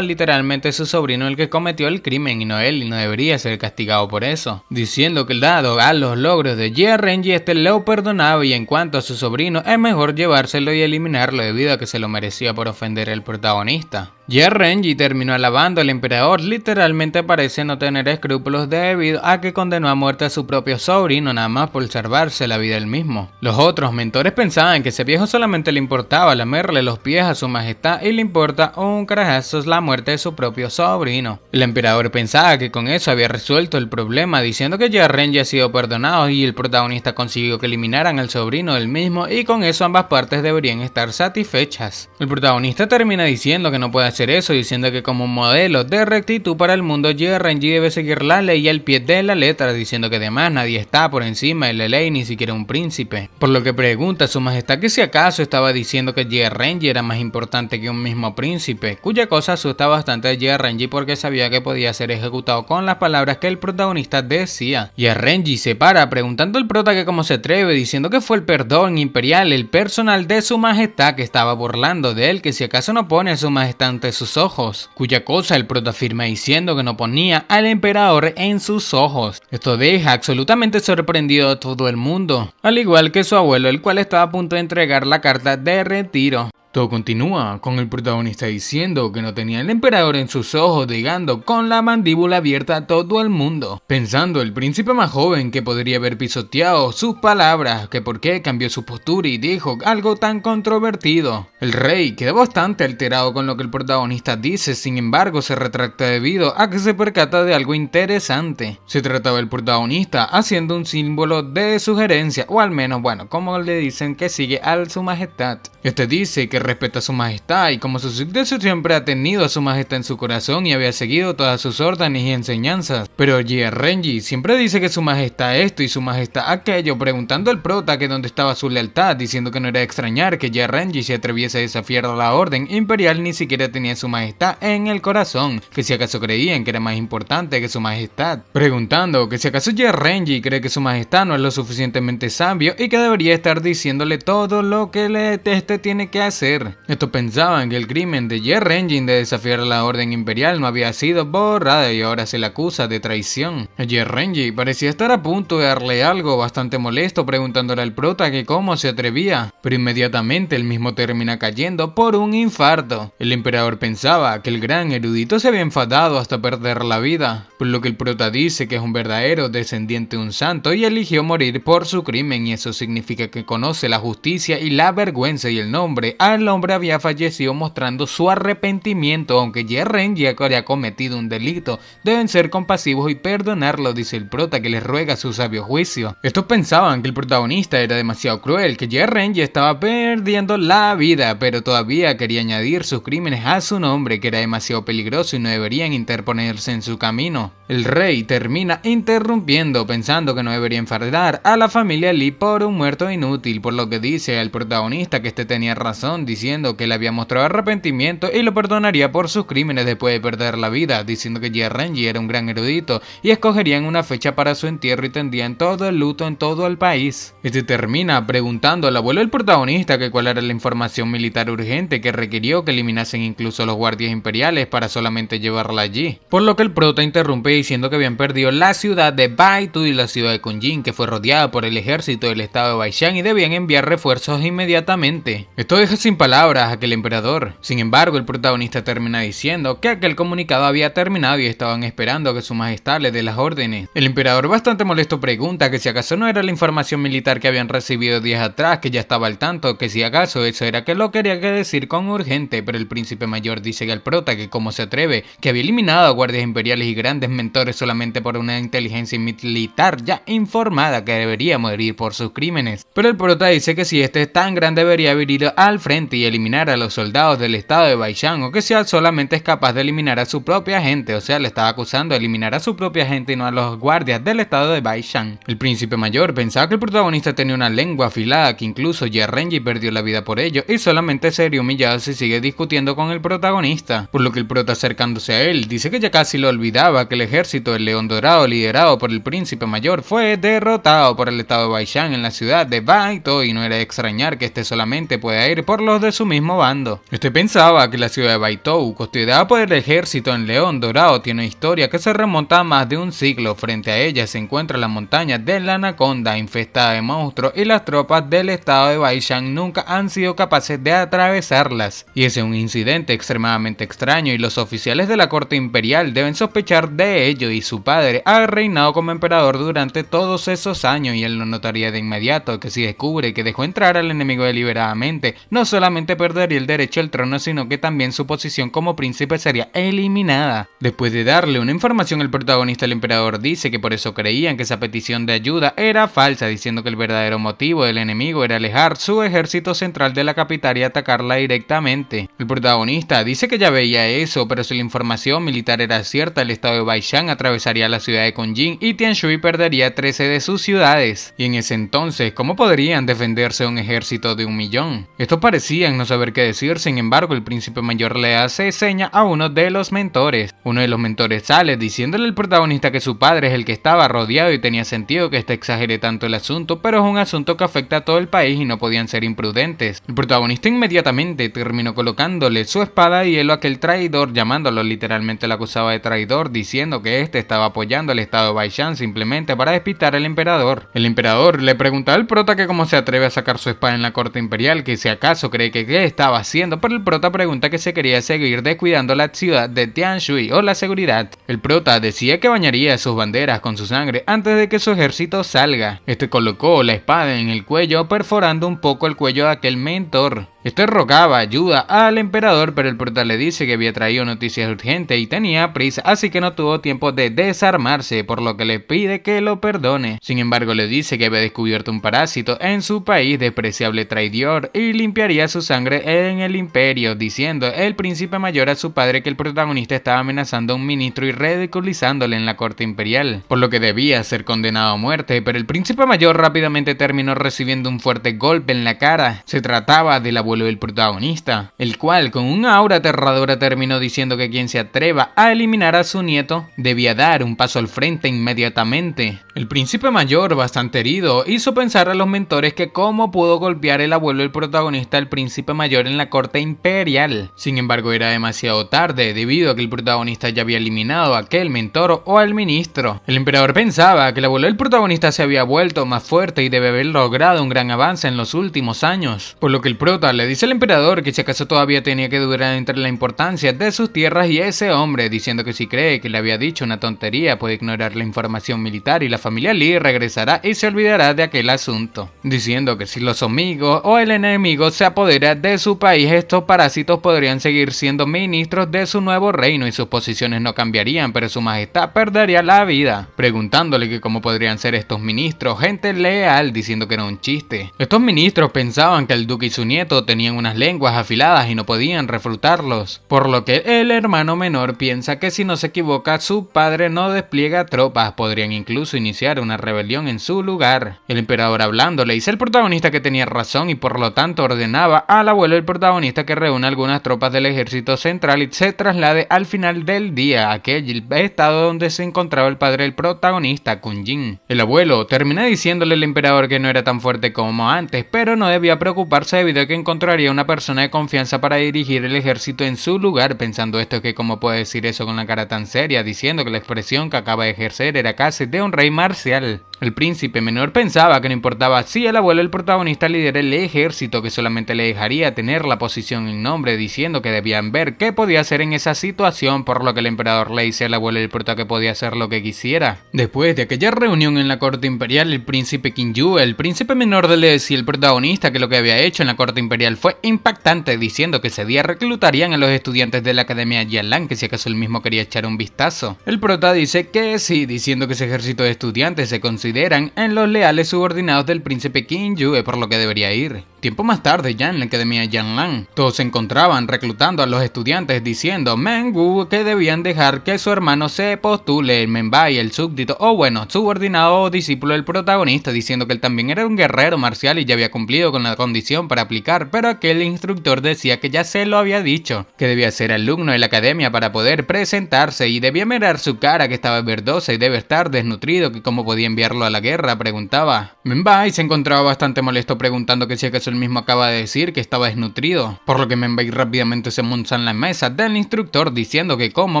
literalmente su sobrino el que cometió el crimen y no él, y no debería ser castigado por eso, diciendo que dado a los logros de Renji lo perdonaba y en cuanto a su sobrino es mejor llevárselo y eliminarlo debido a que se lo merecía por ofender al protagonista. Renji terminó alabando al emperador, literalmente parece no tener escrúpulos debido a que condenó a muerte a su propio sobrino nada más por salvarse la vida él mismo. Los otros mentores pensaban que ese viejo solamente le importaba lamerle los pies a su majestad y le importa un carajazo la muerte de su propio sobrino. El emperador pensaba que con eso había resuelto el problema, diciendo que Renji ha sido perdonado y el protagonista consiguió que eliminaran al sobrino del mismo y con eso ambas partes deberían estar satisfechas. El protagonista termina diciendo que no puede hacer eso, diciendo que como modelo de rectitud para el mundo Renji debe seguir la ley al pie de la letra, diciendo que además nadie está por encima de la ley, ni siquiera un príncipe, por lo que pregunta a su majestad que si acaso estaba diciendo que Renji era más importante que un mismo príncipe, cuya cosa asusta bastante a Renji porque sabía que podía ser ejecutado con las palabras que el protagonista decía. Renji se para preguntando al prota que cómo se atreve, diciendo que fue el perdón imperial, el personal de su majestad que estaba burlando de él, que si acaso no pone a su majestad ante sus ojos, cuya cosa el prota afirma diciendo que no ponía al emperador en sus ojos. Esto deja absolutamente sorprendido a todo el mundo, al igual que su abuelo, el cual estaba a punto de entregar la carta de retiro. Todo continúa con el protagonista diciendo que no tenía al emperador en sus ojos, llegando con la mandíbula abierta a todo el mundo, pensando el príncipe más joven que podría haber pisoteado sus palabras, que por qué cambió su postura y dijo algo tan controvertido. El rey queda bastante alterado con lo que el protagonista dice, sin embargo se retracta debido a que se percata de algo interesante. Se trataba del protagonista haciendo un símbolo de sugerencia, o al menos, bueno, como le dicen que sigue a su majestad. Este dice que respeta a su majestad y como su sucesor siempre ha tenido a su majestad en su corazón y había seguido todas sus órdenes y enseñanzas. Pero Renji siempre dice que su majestad esto y su majestad aquello, preguntando al prota que dónde estaba su lealtad, diciendo que no era de extrañar que Renji se atreviese a desafiar a la orden imperial, ni siquiera tenía su majestad en el corazón, que si acaso creían que era más importante que su majestad, preguntando que si acaso Renji cree que su majestad no es lo suficientemente sabio y que debería estar diciéndole todo lo que este tiene que hacer. Estos pensaban que el crimen de Renji de desafiar a la orden imperial no había sido borrado y ahora se le acusa de traición. Renji parecía estar a punto de darle algo bastante molesto preguntándole al prota que cómo se atrevía, pero inmediatamente el mismo termina cayendo por un infarto. El emperador pensaba que el gran erudito se había enfadado hasta perder la vida, por lo que el prota dice que es un verdadero descendiente de un santo y eligió morir por su crimen, y eso significa que conoce la justicia y la vergüenza, y el nombre al hombre había fallecido mostrando su arrepentimiento. Aunque Renji haya cometido un delito, deben ser compasivos y perdonarlo, dice el prota, que les ruega su sabio juicio. Estos pensaban que el protagonista era demasiado cruel, que Renji estaba perdiendo la vida, pero todavía quería añadir sus crímenes a su nombre, que era demasiado peligroso y no deberían interponerse en su camino. El rey termina interrumpiendo, pensando que no debería enfadar a la familia Lee por un muerto inútil, por lo que dice al protagonista que este tenía razón, diciendo que le había mostrado arrepentimiento y lo perdonaría por sus crímenes después de perder la vida, diciendo que Renji era un gran erudito y escogerían una fecha para su entierro y tendrían todo el luto en todo el país. Este termina preguntando al abuelo del protagonista que cuál era la información militar urgente que requirió que eliminasen incluso a los guardias imperiales para solamente llevarla allí, por lo que el prota interrumpe diciendo que habían perdido la ciudad de Baitu y la ciudad de Kunjin, que fue rodeada por el ejército del estado de Baishan y debían enviar refuerzos inmediatamente. Esto deja sin palabras a aquel emperador. Sin embargo, el protagonista termina diciendo que aquel comunicado había terminado y estaban esperando a que su majestad le dé las órdenes. El emperador, bastante molesto, pregunta que si acaso no era la información militar que habían recibido días atrás, que ya estaba al tanto, que si acaso eso era que lo quería decir con urgente, pero el príncipe mayor dice que al prota que cómo se atreve, que había eliminado a guardias imperiales y grandes mentores solamente por una inteligencia militar ya informada que debería morir por sus crímenes. Pero el prota dice que si este es tan grande debería haber ido al frente y eliminar a los soldados del estado de Baishan, o que si solamente es capaz de eliminar a su propia gente, o sea, le estaba acusando de eliminar a su propia gente y no a los guardias del estado de Baishan. El príncipe mayor pensaba que el protagonista tenía una lengua afilada, que incluso Renji perdió la vida por ello y solamente sería humillado si sigue discutiendo con el protagonista, por lo que el prota, acercándose a él, dice que ya casi lo olvidaba que el ejército del León Dorado liderado por el príncipe mayor fue derrotado por el estado de Baishan en la ciudad de Baitu y no era de extrañar que este solamente pueda ir por los de su mismo bando. Este pensaba que la ciudad de Baitu, custodiada por el ejército en León Dorado, tiene una historia que se remonta a más de un siglo. Frente a ella se encuentra la montaña de la Anaconda infestada de monstruos y las tropas del estado de Baishan nunca han sido capaces de atravesarlas. Y ese es un incidente extremadamente extraño y los oficiales de la corte imperial deben sospechar de ello, y su padre ha reinado como emperador durante todos esos años y él lo notaría de inmediato, que si descubre que dejó entrar al enemigo deliberadamente, no solamente perdería el derecho al trono, sino que también su posición como príncipe sería eliminada. Después de darle una información al protagonista, el emperador dice que por eso creían que esa petición de ayuda era falsa, diciendo que el verdadero motivo del enemigo era alejar su ejército central de la capital y atacarla directamente. El protagonista dice que ya veía eso, pero si la información militar era cierta, el estado de Baishan atravesaría la ciudad de Kunjin y Tianshui perdería 13 de sus ciudades. Y en ese entonces, ¿cómo podrían defenderse un ejército de 1 millón? Estos parecían no saber qué decir. Sin embargo, el príncipe mayor le hace seña a uno de los mentores. Uno de los mentores sale diciéndole al protagonista que su padre es el que estaba rodeado y tenía sentido que exagere tanto el asunto, pero es un asunto que afecta a todo el país y no podían ser imprudentes. El protagonista inmediatamente terminó colocándole su espada de hielo a aquel traidor, llamándolo literalmente, lo acusaba de traidor, diciendo que este estaba apoyando al estado de Baishan simplemente para despistar al emperador. El emperador le pregunta al prota que cómo se atreve a sacar su espada en la corte imperial, que si acaso cree que qué estaba haciendo, pero el prota pregunta que se quería seguir descuidando la ciudad de Tianshui o la seguridad. El prota decía que bañaría sus banderas con su sangre antes de que su ejército salga. Este colocó la espada en el cuello, perforando un poco el cuello de aquel mentor. Este rogaba ayuda al emperador, pero el prota le dice que había traído noticias urgentes y tenía prisa, así que no tuvo tiempo de desarmarse, por lo que le pide que lo perdone. Sin embargo, le dice que había descubierto un parásito en su país, despreciable traidor, y limpiaría su sangre en el imperio, diciendo el príncipe mayor a su padre que el protagonista estaba amenazando a un ministro y ridiculizándole en la corte imperial, por lo que debía ser condenado a muerte, pero el príncipe mayor rápidamente terminó recibiendo un fuerte golpe en la cara. Se trataba del abuelo del protagonista, el cual con una aura aterradora terminó diciendo que quien se atreva a eliminar a su nieto debía dar un paso al frente inmediatamente. El príncipe mayor, bastante herido, hizo pensar a los mentores que cómo pudo golpear el abuelo del protagonista al príncipe mayor en la corte imperial. Sin embargo, era demasiado tarde, debido a que el protagonista ya había eliminado a aquel mentor o al ministro. El emperador pensaba que el abuelo del protagonista se había vuelto más fuerte y debe haber logrado un gran avance en los últimos años, por lo que el prota le dice al emperador que si acaso todavía tenía que dudar entre la importancia de sus tierras y ese hombre, diciendo que si cree que le había dicho una tontería puede ignorar la información militar y la familia Lee regresará y se olvidará de aquel asunto, diciendo que si los amigos o el enemigo se apodera de su país, estos parásitos podrían seguir siendo ministros de su nuevo reino y sus posiciones no cambiarían, pero su majestad perdería la vida, preguntándole que cómo podrían ser estos ministros, gente leal, diciendo que era un chiste. Estos ministros pensaban que el duque y su nieto tenían unas lenguas afiladas y no podían refutarlos, por lo que el hermano menor piensa que si no se equivoca su padre no despliega tropas, podrían incluso iniciar una rebelión en su lugar. El emperador hablando le dice al protagonista que tenía razón y por lo tanto ordenaba al abuelo del protagonista que reúna algunas tropas del ejército central y se traslade al final del día a aquel estado donde se encontraba el padre del protagonista, Kun Jin. El abuelo termina diciéndole al emperador que no era tan fuerte como antes, pero no debía preocuparse debido a que encontraría una persona de confianza para dirigir el ejército en su lugar, pensando esto que cómo puede decir eso con la cara tan seria, diciendo que la expresión que acaba de ejercer era casi de un rey marcial. El príncipe menor pensaba que no importaba si el abuelo del protagonista lidera el ejército, que solamente le dejaría tener la posición en nombre, diciendo que debían ver qué podía hacer en esa situación, por lo que el emperador le dice al abuelo del prota que podía hacer lo que quisiera. Después de aquella reunión en la corte imperial, el príncipe Kinyu, el príncipe menor, le decía al protagonista que lo que había hecho en la corte imperial fue impactante, diciendo que ese día reclutarían a los estudiantes de la academia Yanlan, que si acaso él mismo quería echar un vistazo. El prota dice que sí, diciendo que ese ejército de estudiantes se consideran en los leales subordinados del príncipe Kinyu, por lo que debería ir. Tiempo más tarde, ya en la academia Yanlan, todos se encontraban reclutando a los estudiantes diciendo Mengu que debían dejar que su hermano se postule, el Menbai, el súbdito o bueno, subordinado o discípulo del protagonista, diciendo que él también era un guerrero marcial y ya había cumplido con la condición para aplicar, pero aquel instructor decía que ya se lo había dicho, que debía ser alumno de la academia para poder presentarse y debía mirar su cara que estaba verdosa y debe estar desnutrido, que cómo podía enviarlo a la guerra, preguntaba. Menbai se encontraba bastante molesto preguntando que si acaso él mismo acaba de decir que estaba desnutrido, por lo que Menbai rápidamente se monta en la mesa del instructor diciendo que como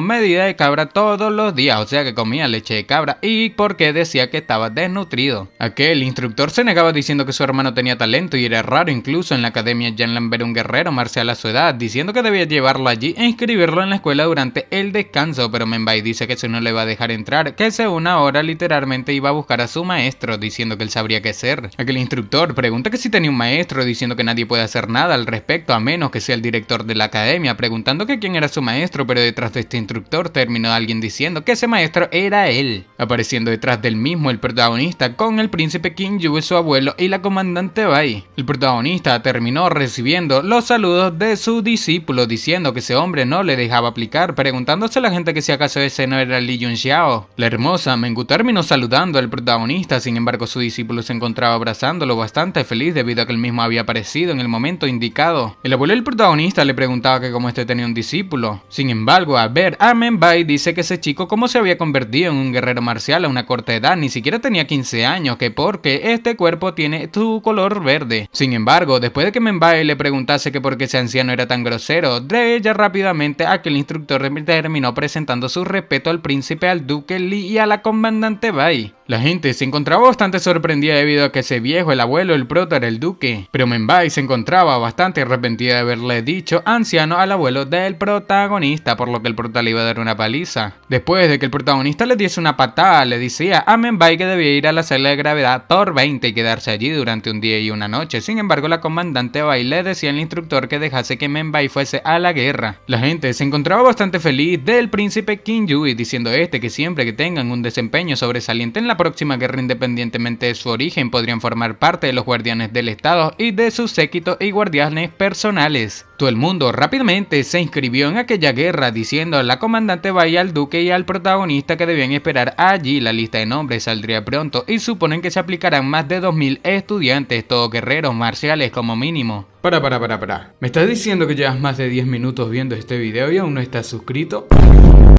medida de cabra todos los días, o sea que comía leche de cabra y porque decía que estaba desnutrido. Aquel instructor se negaba diciendo que su hermano tenía talento y era raro incluso en la academia Yanlan ver un guerrero marcial a su edad, diciendo que debía llevarlo allí e inscribirlo en la escuela durante el descanso, pero Menbai dice que eso no le va a dejar entrar, que hace una hora literalmente iba a buscar a su maestro, diciendo que él sabría qué hacer. Aquel instructor pregunta que si tenía un maestro, diciendo que nadie puede hacer nada al respecto a menos que sea el director de la academia, preguntando que quién era su maestro, pero detrás de este instructor terminó alguien diciendo que ese maestro era él, apareciendo detrás del mismo el protagonista con el príncipe Kinyu, su abuelo y la comandante Bai. El protagonista terminó recibiendo los saludos de su discípulo, diciendo que ese hombre no le dejaba aplicar, preguntándose a la gente que si acaso ese no era Li Yunxiao. La hermosa Mengu terminó saludando al protagonista, sin embargo su discípulo se encontraba abrazándolo bastante feliz debido a que él mismo había aparecido en el momento indicado. El abuelo del protagonista le preguntaba que cómo este tenía un discípulo. Sin embargo, al ver a Menbai dice que ese chico cómo se había convertido en un guerrero marcial a una corta edad, ni siquiera tenía 15 años, que porque este cuerpo tiene su color verde. Sin embargo, después de que Menbai le preguntase que por qué ese anciano era tan grosero, de ella rápidamente aquel instructor terminó presentando su respeto al príncipe, al duque Li y a la comandante Bai. La gente se encontraba bastante sorprendida debido a que ese viejo, el abuelo, el prota era el duque. pero Menbai se encontraba bastante arrepentida de haberle dicho anciano al abuelo del protagonista, por lo que el prota le iba a dar una paliza. Después de que el protagonista le diese una patada, le decía a Menbai que debía ir a la sala de gravedad por 20 y quedarse allí durante un día y una noche. Sin embargo, la comandante Bai le decía al instructor que dejase que Menbai fuese a la guerra. La gente se encontraba bastante feliz del príncipe King Yui, diciendo que siempre que tengan un desempeño sobresaliente en la próxima guerra, independientemente de su origen, podrían formar parte de los guardianes del estado y de sus séquitos y guardianes personales. Todo el mundo rápidamente se inscribió en aquella guerra, diciendo a la comandante Bai, al duque y al protagonista que debían esperar allí. La lista de nombres saldría pronto y suponen que se aplicarán más de 2000 estudiantes, todos guerreros marciales como mínimo. Para. ¿Me estás diciendo que llevas más de 10 minutos viendo este video y aún no estás suscrito?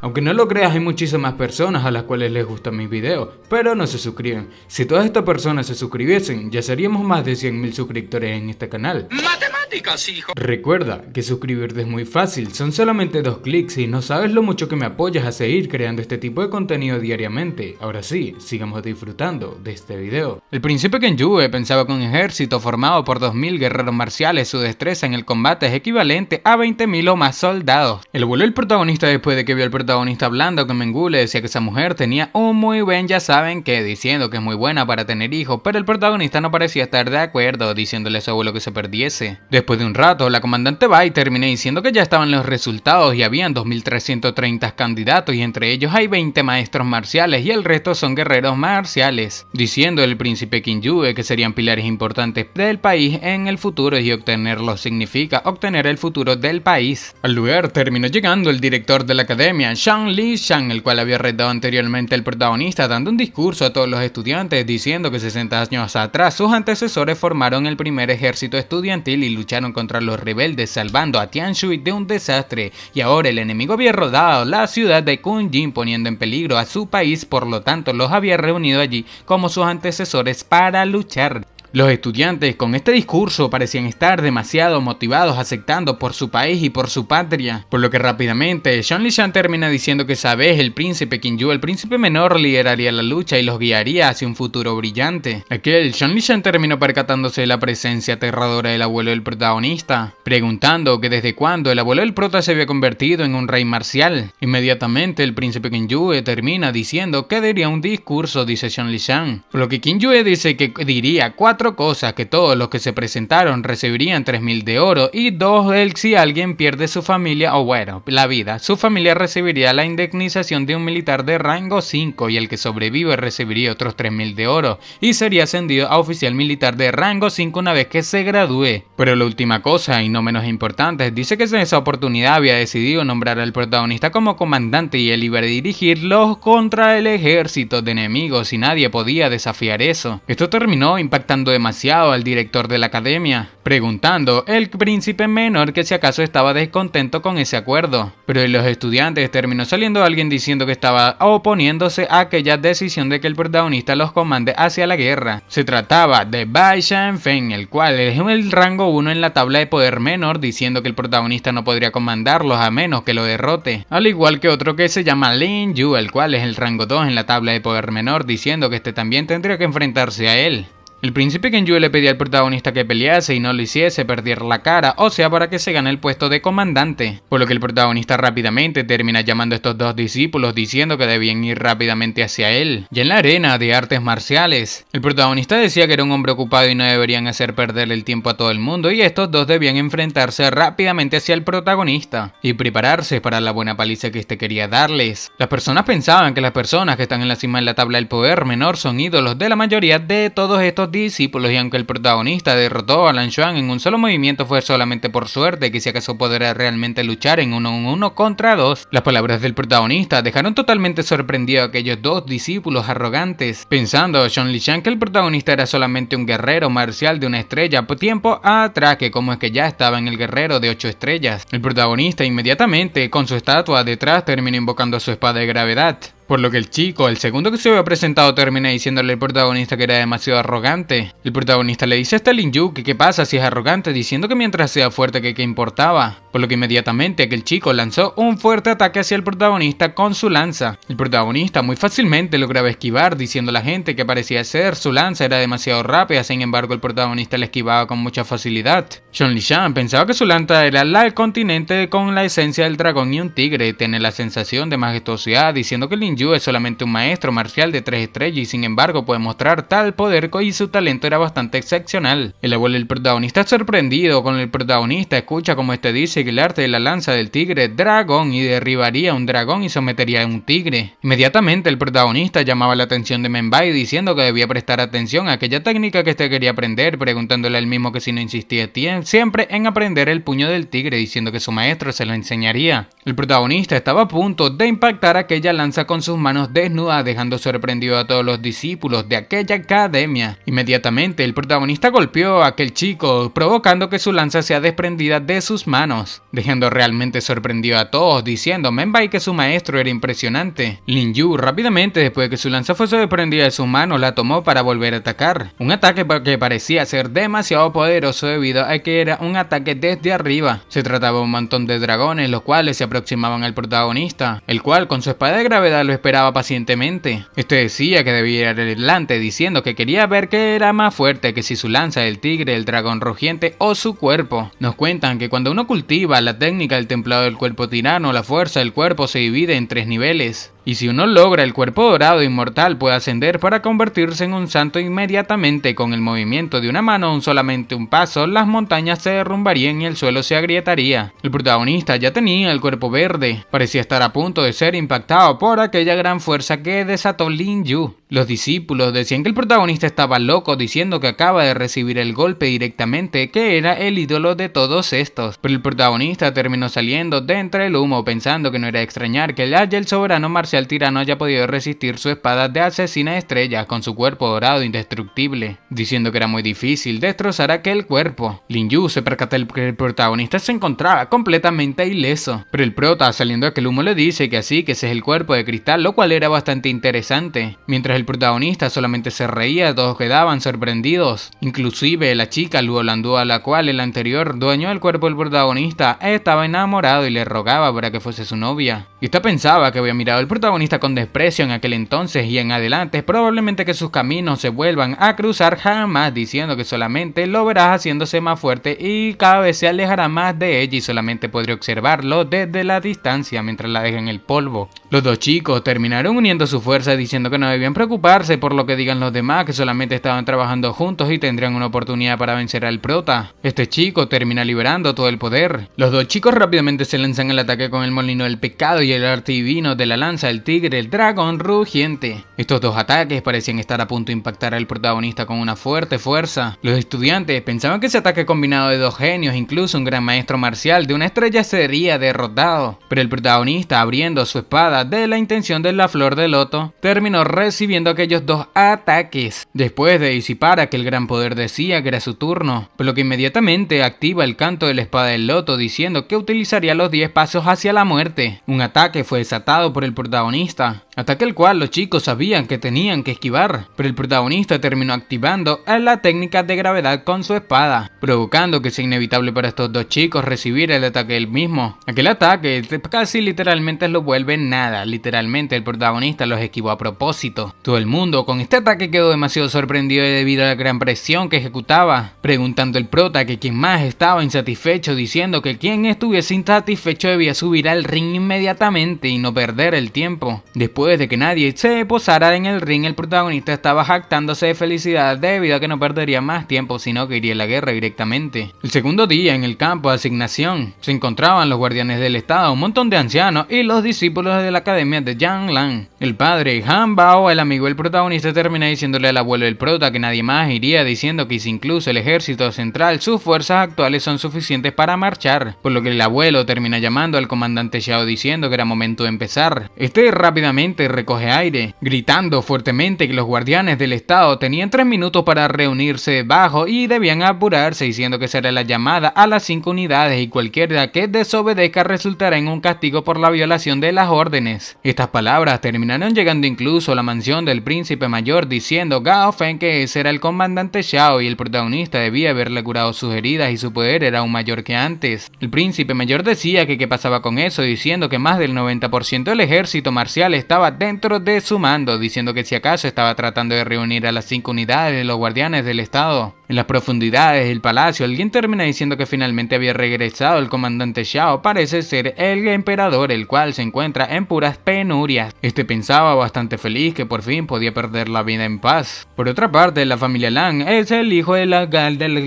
Aunque no lo creas, hay muchísimas personas a las cuales les gustan mis videos, pero no se suscriben. Si todas estas personas se suscribiesen, ya seríamos más de 100.000 suscriptores en este canal. ¡Matemáticas, hijo! Recuerda que suscribirte es muy fácil, son solamente 2 clics y no sabes lo mucho que me apoyas a seguir creando este tipo de contenido diariamente. Ahora sí, sigamos disfrutando de este video. El príncipe Kenjue pensaba que un ejército formado por 2000 guerreros marciales, su destreza en el combate es equivalente a 20.000 o más soldados. El abuelo del protagonista, después de que vio al protagonista hablando con Mengu, le decía que esa mujer tenía un muy buen ya saben qué, diciendo que es muy buena para tener hijos, pero el protagonista no parecía estar de acuerdo, diciéndole a su abuelo que se perdiese. Después de un rato, la comandante Bai terminó diciendo que ya estaban los resultados y habían 2330 candidatos y entre ellos hay 20 maestros marciales y el resto son guerreros marciales, diciendo el príncipe Kinjue que serían pilares importantes del país en el futuro y obtenerlo significa obtener el futuro del país. Al lugar terminó llegando el director de la academia, Zhang Lishan, el cual había retado anteriormente al protagonista, dando un discurso a todos los estudiantes diciendo que 60 años atrás sus antecesores formaron el primer ejército estudiantil y lucharon contra los rebeldes, salvando a Tianshui de un desastre, y ahora el enemigo había rodado la ciudad de Kunjin, poniendo en peligro a su país, por lo tanto los había reunido allí como sus antecesores para luchar. Los estudiantes con este discurso parecían estar demasiado motivados, aceptando por su país y por su patria, por lo que rápidamente Zhang Lishan termina diciendo que esa vez el príncipe Kinju, el príncipe menor, lideraría la lucha y los guiaría hacia un futuro brillante. Aquel Zhang Lishan terminó percatándose de la presencia aterradora del abuelo del protagonista, preguntando que desde cuándo el abuelo del prota se había convertido en un rey marcial. Inmediatamente el príncipe Kinju termina diciendo que daría un discurso, dice Zhang Lishan, por lo que Kinju dice que diría 4 cosas: que todos los que se presentaron recibirían 3000 de oro y 2 si alguien pierde su familia o bueno, la vida, su familia recibiría la indemnización de un militar de rango 5 y el que sobrevive recibiría otros 3000 de oro y sería ascendido a oficial militar de rango 5 una vez que se gradúe. Pero la última cosa y no menos importante, dice que en esa oportunidad había decidido nombrar al protagonista como comandante y él iba a dirigirlos contra el ejército de enemigos y nadie podía desafiar eso. Esto terminó impactando demasiado al director de la academia, preguntando el príncipe menor que si acaso estaba descontento con ese acuerdo. Pero de los estudiantes terminó saliendo alguien diciendo que estaba oponiéndose a aquella decisión de que el protagonista los comande hacia la guerra. Se trataba de Bai Shanfeng, el cual es el rango 1 en la tabla de poder menor, diciendo que el protagonista no podría comandarlos a menos que lo derrote, al igual que otro que se llama Lin Yu, el cual es el rango 2 en la tabla de poder menor, diciendo que este también tendría que enfrentarse a él. El príncipe Kenjue le pedía al protagonista que pelease y no lo hiciese perder la cara, o sea, para que se gane el puesto de comandante, por lo que el protagonista rápidamente termina llamando a estos dos discípulos diciendo que debían ir rápidamente hacia él. Y en la arena de artes marciales, el protagonista decía que era un hombre ocupado y no deberían hacer perder el tiempo a todo el mundo y estos dos debían enfrentarse rápidamente hacia el protagonista y prepararse para la buena paliza que este quería darles. Las personas pensaban que las personas que están en la cima de la tabla del poder menor son ídolos de la mayoría de todos estos discípulos y aunque el protagonista derrotó a Lan Xuan en un solo movimiento fue solamente por suerte, que si acaso podrá realmente luchar en 1 contra 2. Las palabras del protagonista dejaron totalmente sorprendido a aquellos dos discípulos arrogantes, pensando Zhang Lishan que el protagonista era solamente un guerrero marcial de una estrella por tiempo atrás, que como es que ya estaba en el guerrero de 8 estrellas. El protagonista inmediatamente con su estatua detrás terminó invocando su espada de gravedad, Por lo que el chico, el segundo que se había presentado, termina diciéndole al protagonista que era demasiado arrogante. El protagonista le dice hasta Lin Yu que qué pasa si es arrogante, diciendo que mientras sea fuerte que qué importaba. Por lo que inmediatamente aquel chico lanzó un fuerte ataque hacia el protagonista con su lanza. El protagonista muy fácilmente lograba esquivar, diciendo a la gente que parecía ser su lanza era demasiado rápida, sin embargo el protagonista la esquivaba con mucha facilidad. Zhong Lijiang pensaba que su lanza era la del continente con la esencia del dragón y un tigre, tiene la sensación de majestuosidad, diciendo que Lin Yu es solamente un maestro marcial de 3 estrellas y sin embargo puede mostrar tal poder y su talento era bastante excepcional. El abuelo del protagonista sorprendido con el protagonista, escucha como este dice que el arte de la lanza del tigre es dragón y derribaría un dragón y sometería a un tigre. Inmediatamente el protagonista llamaba la atención de Menbai diciendo que debía prestar atención a aquella técnica que este quería aprender, preguntándole al mismo que si no insistía siempre en aprender el puño del tigre, diciendo que su maestro se lo enseñaría. El protagonista estaba a punto de impactar aquella lanza con sus manos desnudas, dejando sorprendido a todos los discípulos de aquella academia. Inmediatamente el protagonista golpeó a aquel chico, provocando que su lanza sea desprendida de sus manos, dejando realmente sorprendido a todos, diciendo Menbai que su maestro era impresionante. Lin Yu rápidamente, después de que su lanza fuese desprendida de sus manos, la tomó para volver a atacar. Un ataque que parecía ser demasiado poderoso debido a que era un ataque desde arriba. Se trataba de un montón de dragones, los cuales se aproximaban al protagonista, el cual con su espada de gravedad lo esperaba pacientemente. Este decía que debía ir adelante, diciendo que quería ver qué era más fuerte, que si su lanza del tigre, el dragón rugiente o su cuerpo. Nos cuentan que cuando uno cultiva la técnica del templado del cuerpo tirano, la fuerza del cuerpo se divide en 3 niveles. Y si uno logra el cuerpo dorado inmortal puede ascender para convertirse en un santo inmediatamente. Con el movimiento de una mano o solamente un paso, las montañas se derrumbarían y el suelo se agrietaría. El protagonista ya tenía el cuerpo verde, parecía estar a punto de ser impactado por aquella gran fuerza que desató Lin Yu. Los discípulos decían que el protagonista estaba loco, diciendo que acaba de recibir el golpe directamente, que era el ídolo de todos estos. Pero el protagonista terminó saliendo de entre el humo, pensando que no era de extrañar que el soberano marcial tirano haya podido resistir su espada de asesina de estrellas con su cuerpo dorado indestructible, diciendo que era muy difícil destrozar aquel cuerpo. Lin Yu se percata que el protagonista se encontraba completamente ileso, pero el prota saliendo de aquel humo le dice que así que ese es el cuerpo de cristal, lo cual era bastante interesante. Mientras el protagonista solamente se reía, todos quedaban sorprendidos, inclusive la chica Luo Landu, a la cual el anterior dueño del cuerpo del protagonista estaba enamorado y le rogaba para que fuese su novia. Y esta pensaba que había mirado al protagonista con desprecio en aquel entonces y en adelante probablemente que sus caminos se vuelvan a cruzar jamás, diciendo que solamente lo verás haciéndose más fuerte y cada vez se alejará más de ella y solamente podría observarlo desde la distancia mientras la deja en el polvo. Los dos chicos terminaron uniendo su fuerza diciendo que no debían preocuparse por lo que digan los demás, que solamente estaban trabajando juntos y tendrían una oportunidad para vencer al prota. Este chico termina liberando todo el poder. Los dos chicos rápidamente se lanzan al ataque con el molino del pecado y el arte divino de la lanza del tigre, el dragón rugiente. Estos dos ataques parecían estar a punto de impactar al protagonista con una fuerte fuerza. Los estudiantes pensaban que ese ataque combinado de dos genios, incluso un gran maestro marcial de una estrella, sería derrotado, pero el protagonista, abriendo su espada de la intención de la flor de loto, terminó recibiendo aquellos dos ataques. Después de disipar aquel gran poder decía que era su turno, por lo que inmediatamente activa el canto de la espada del loto diciendo que utilizaría los 10 pasos hacia la muerte. Un ataque fue desatado por el protagonista, ataque el cual los chicos sabían que tenían que esquivar, pero el protagonista terminó activando la técnica de gravedad con su espada, provocando que sea inevitable para estos dos chicos recibir el ataque del mismo. Aquel ataque casi literalmente lo vuelve nada, literalmente el protagonista los esquivó a propósito. Todo el mundo con este ataque quedó demasiado sorprendido debido a la gran presión que ejecutaba, preguntando el prota que quien más estaba insatisfecho, diciendo que quien estuviese insatisfecho debía subir al ring inmediatamente y no perder el tiempo. Después de que nadie se posara en el ring, el protagonista estaba jactándose de felicidad debido a que no perdería más tiempo, sino que iría a la guerra directamente. El segundo día en el campo de asignación se encontraban los guardianes del estado, un montón de ancianos y los discípulos de la academia de Jianglang. El padre Han Bao, el amigo del protagonista, termina diciéndole al abuelo del prota que nadie más iría, diciendo que si incluso el ejército central, sus fuerzas actuales son suficientes para marchar, por lo que el abuelo termina llamando al comandante Xiao diciendo que era momento de empezar. Este rápidamente repente recoge aire, gritando fuertemente que los guardianes del estado tenían 3 minutos para reunirse debajo y debían apurarse, diciendo que será la llamada a las 5 unidades y cualquiera que desobedezca resultará en un castigo por la violación de las órdenes. Estas palabras terminaron llegando incluso a la mansión del príncipe mayor, diciendo Gao Feng que ese era el comandante Xiao y el protagonista debía haberle curado sus heridas y su poder era aún mayor que antes. El príncipe mayor decía que qué pasaba con eso, diciendo que más del 90% del ejército marcial estaba dentro de su mando, diciendo que si acaso estaba tratando de reunir a las 5 unidades de los guardianes del estado. En las profundidades del palacio, alguien termina diciendo que finalmente había regresado el comandante Xiao, parece ser el emperador, el cual se encuentra en puras penurias. Este pensaba bastante feliz que por fin podía perder la vida en paz. Por otra parte, la familia Lan es el hijo del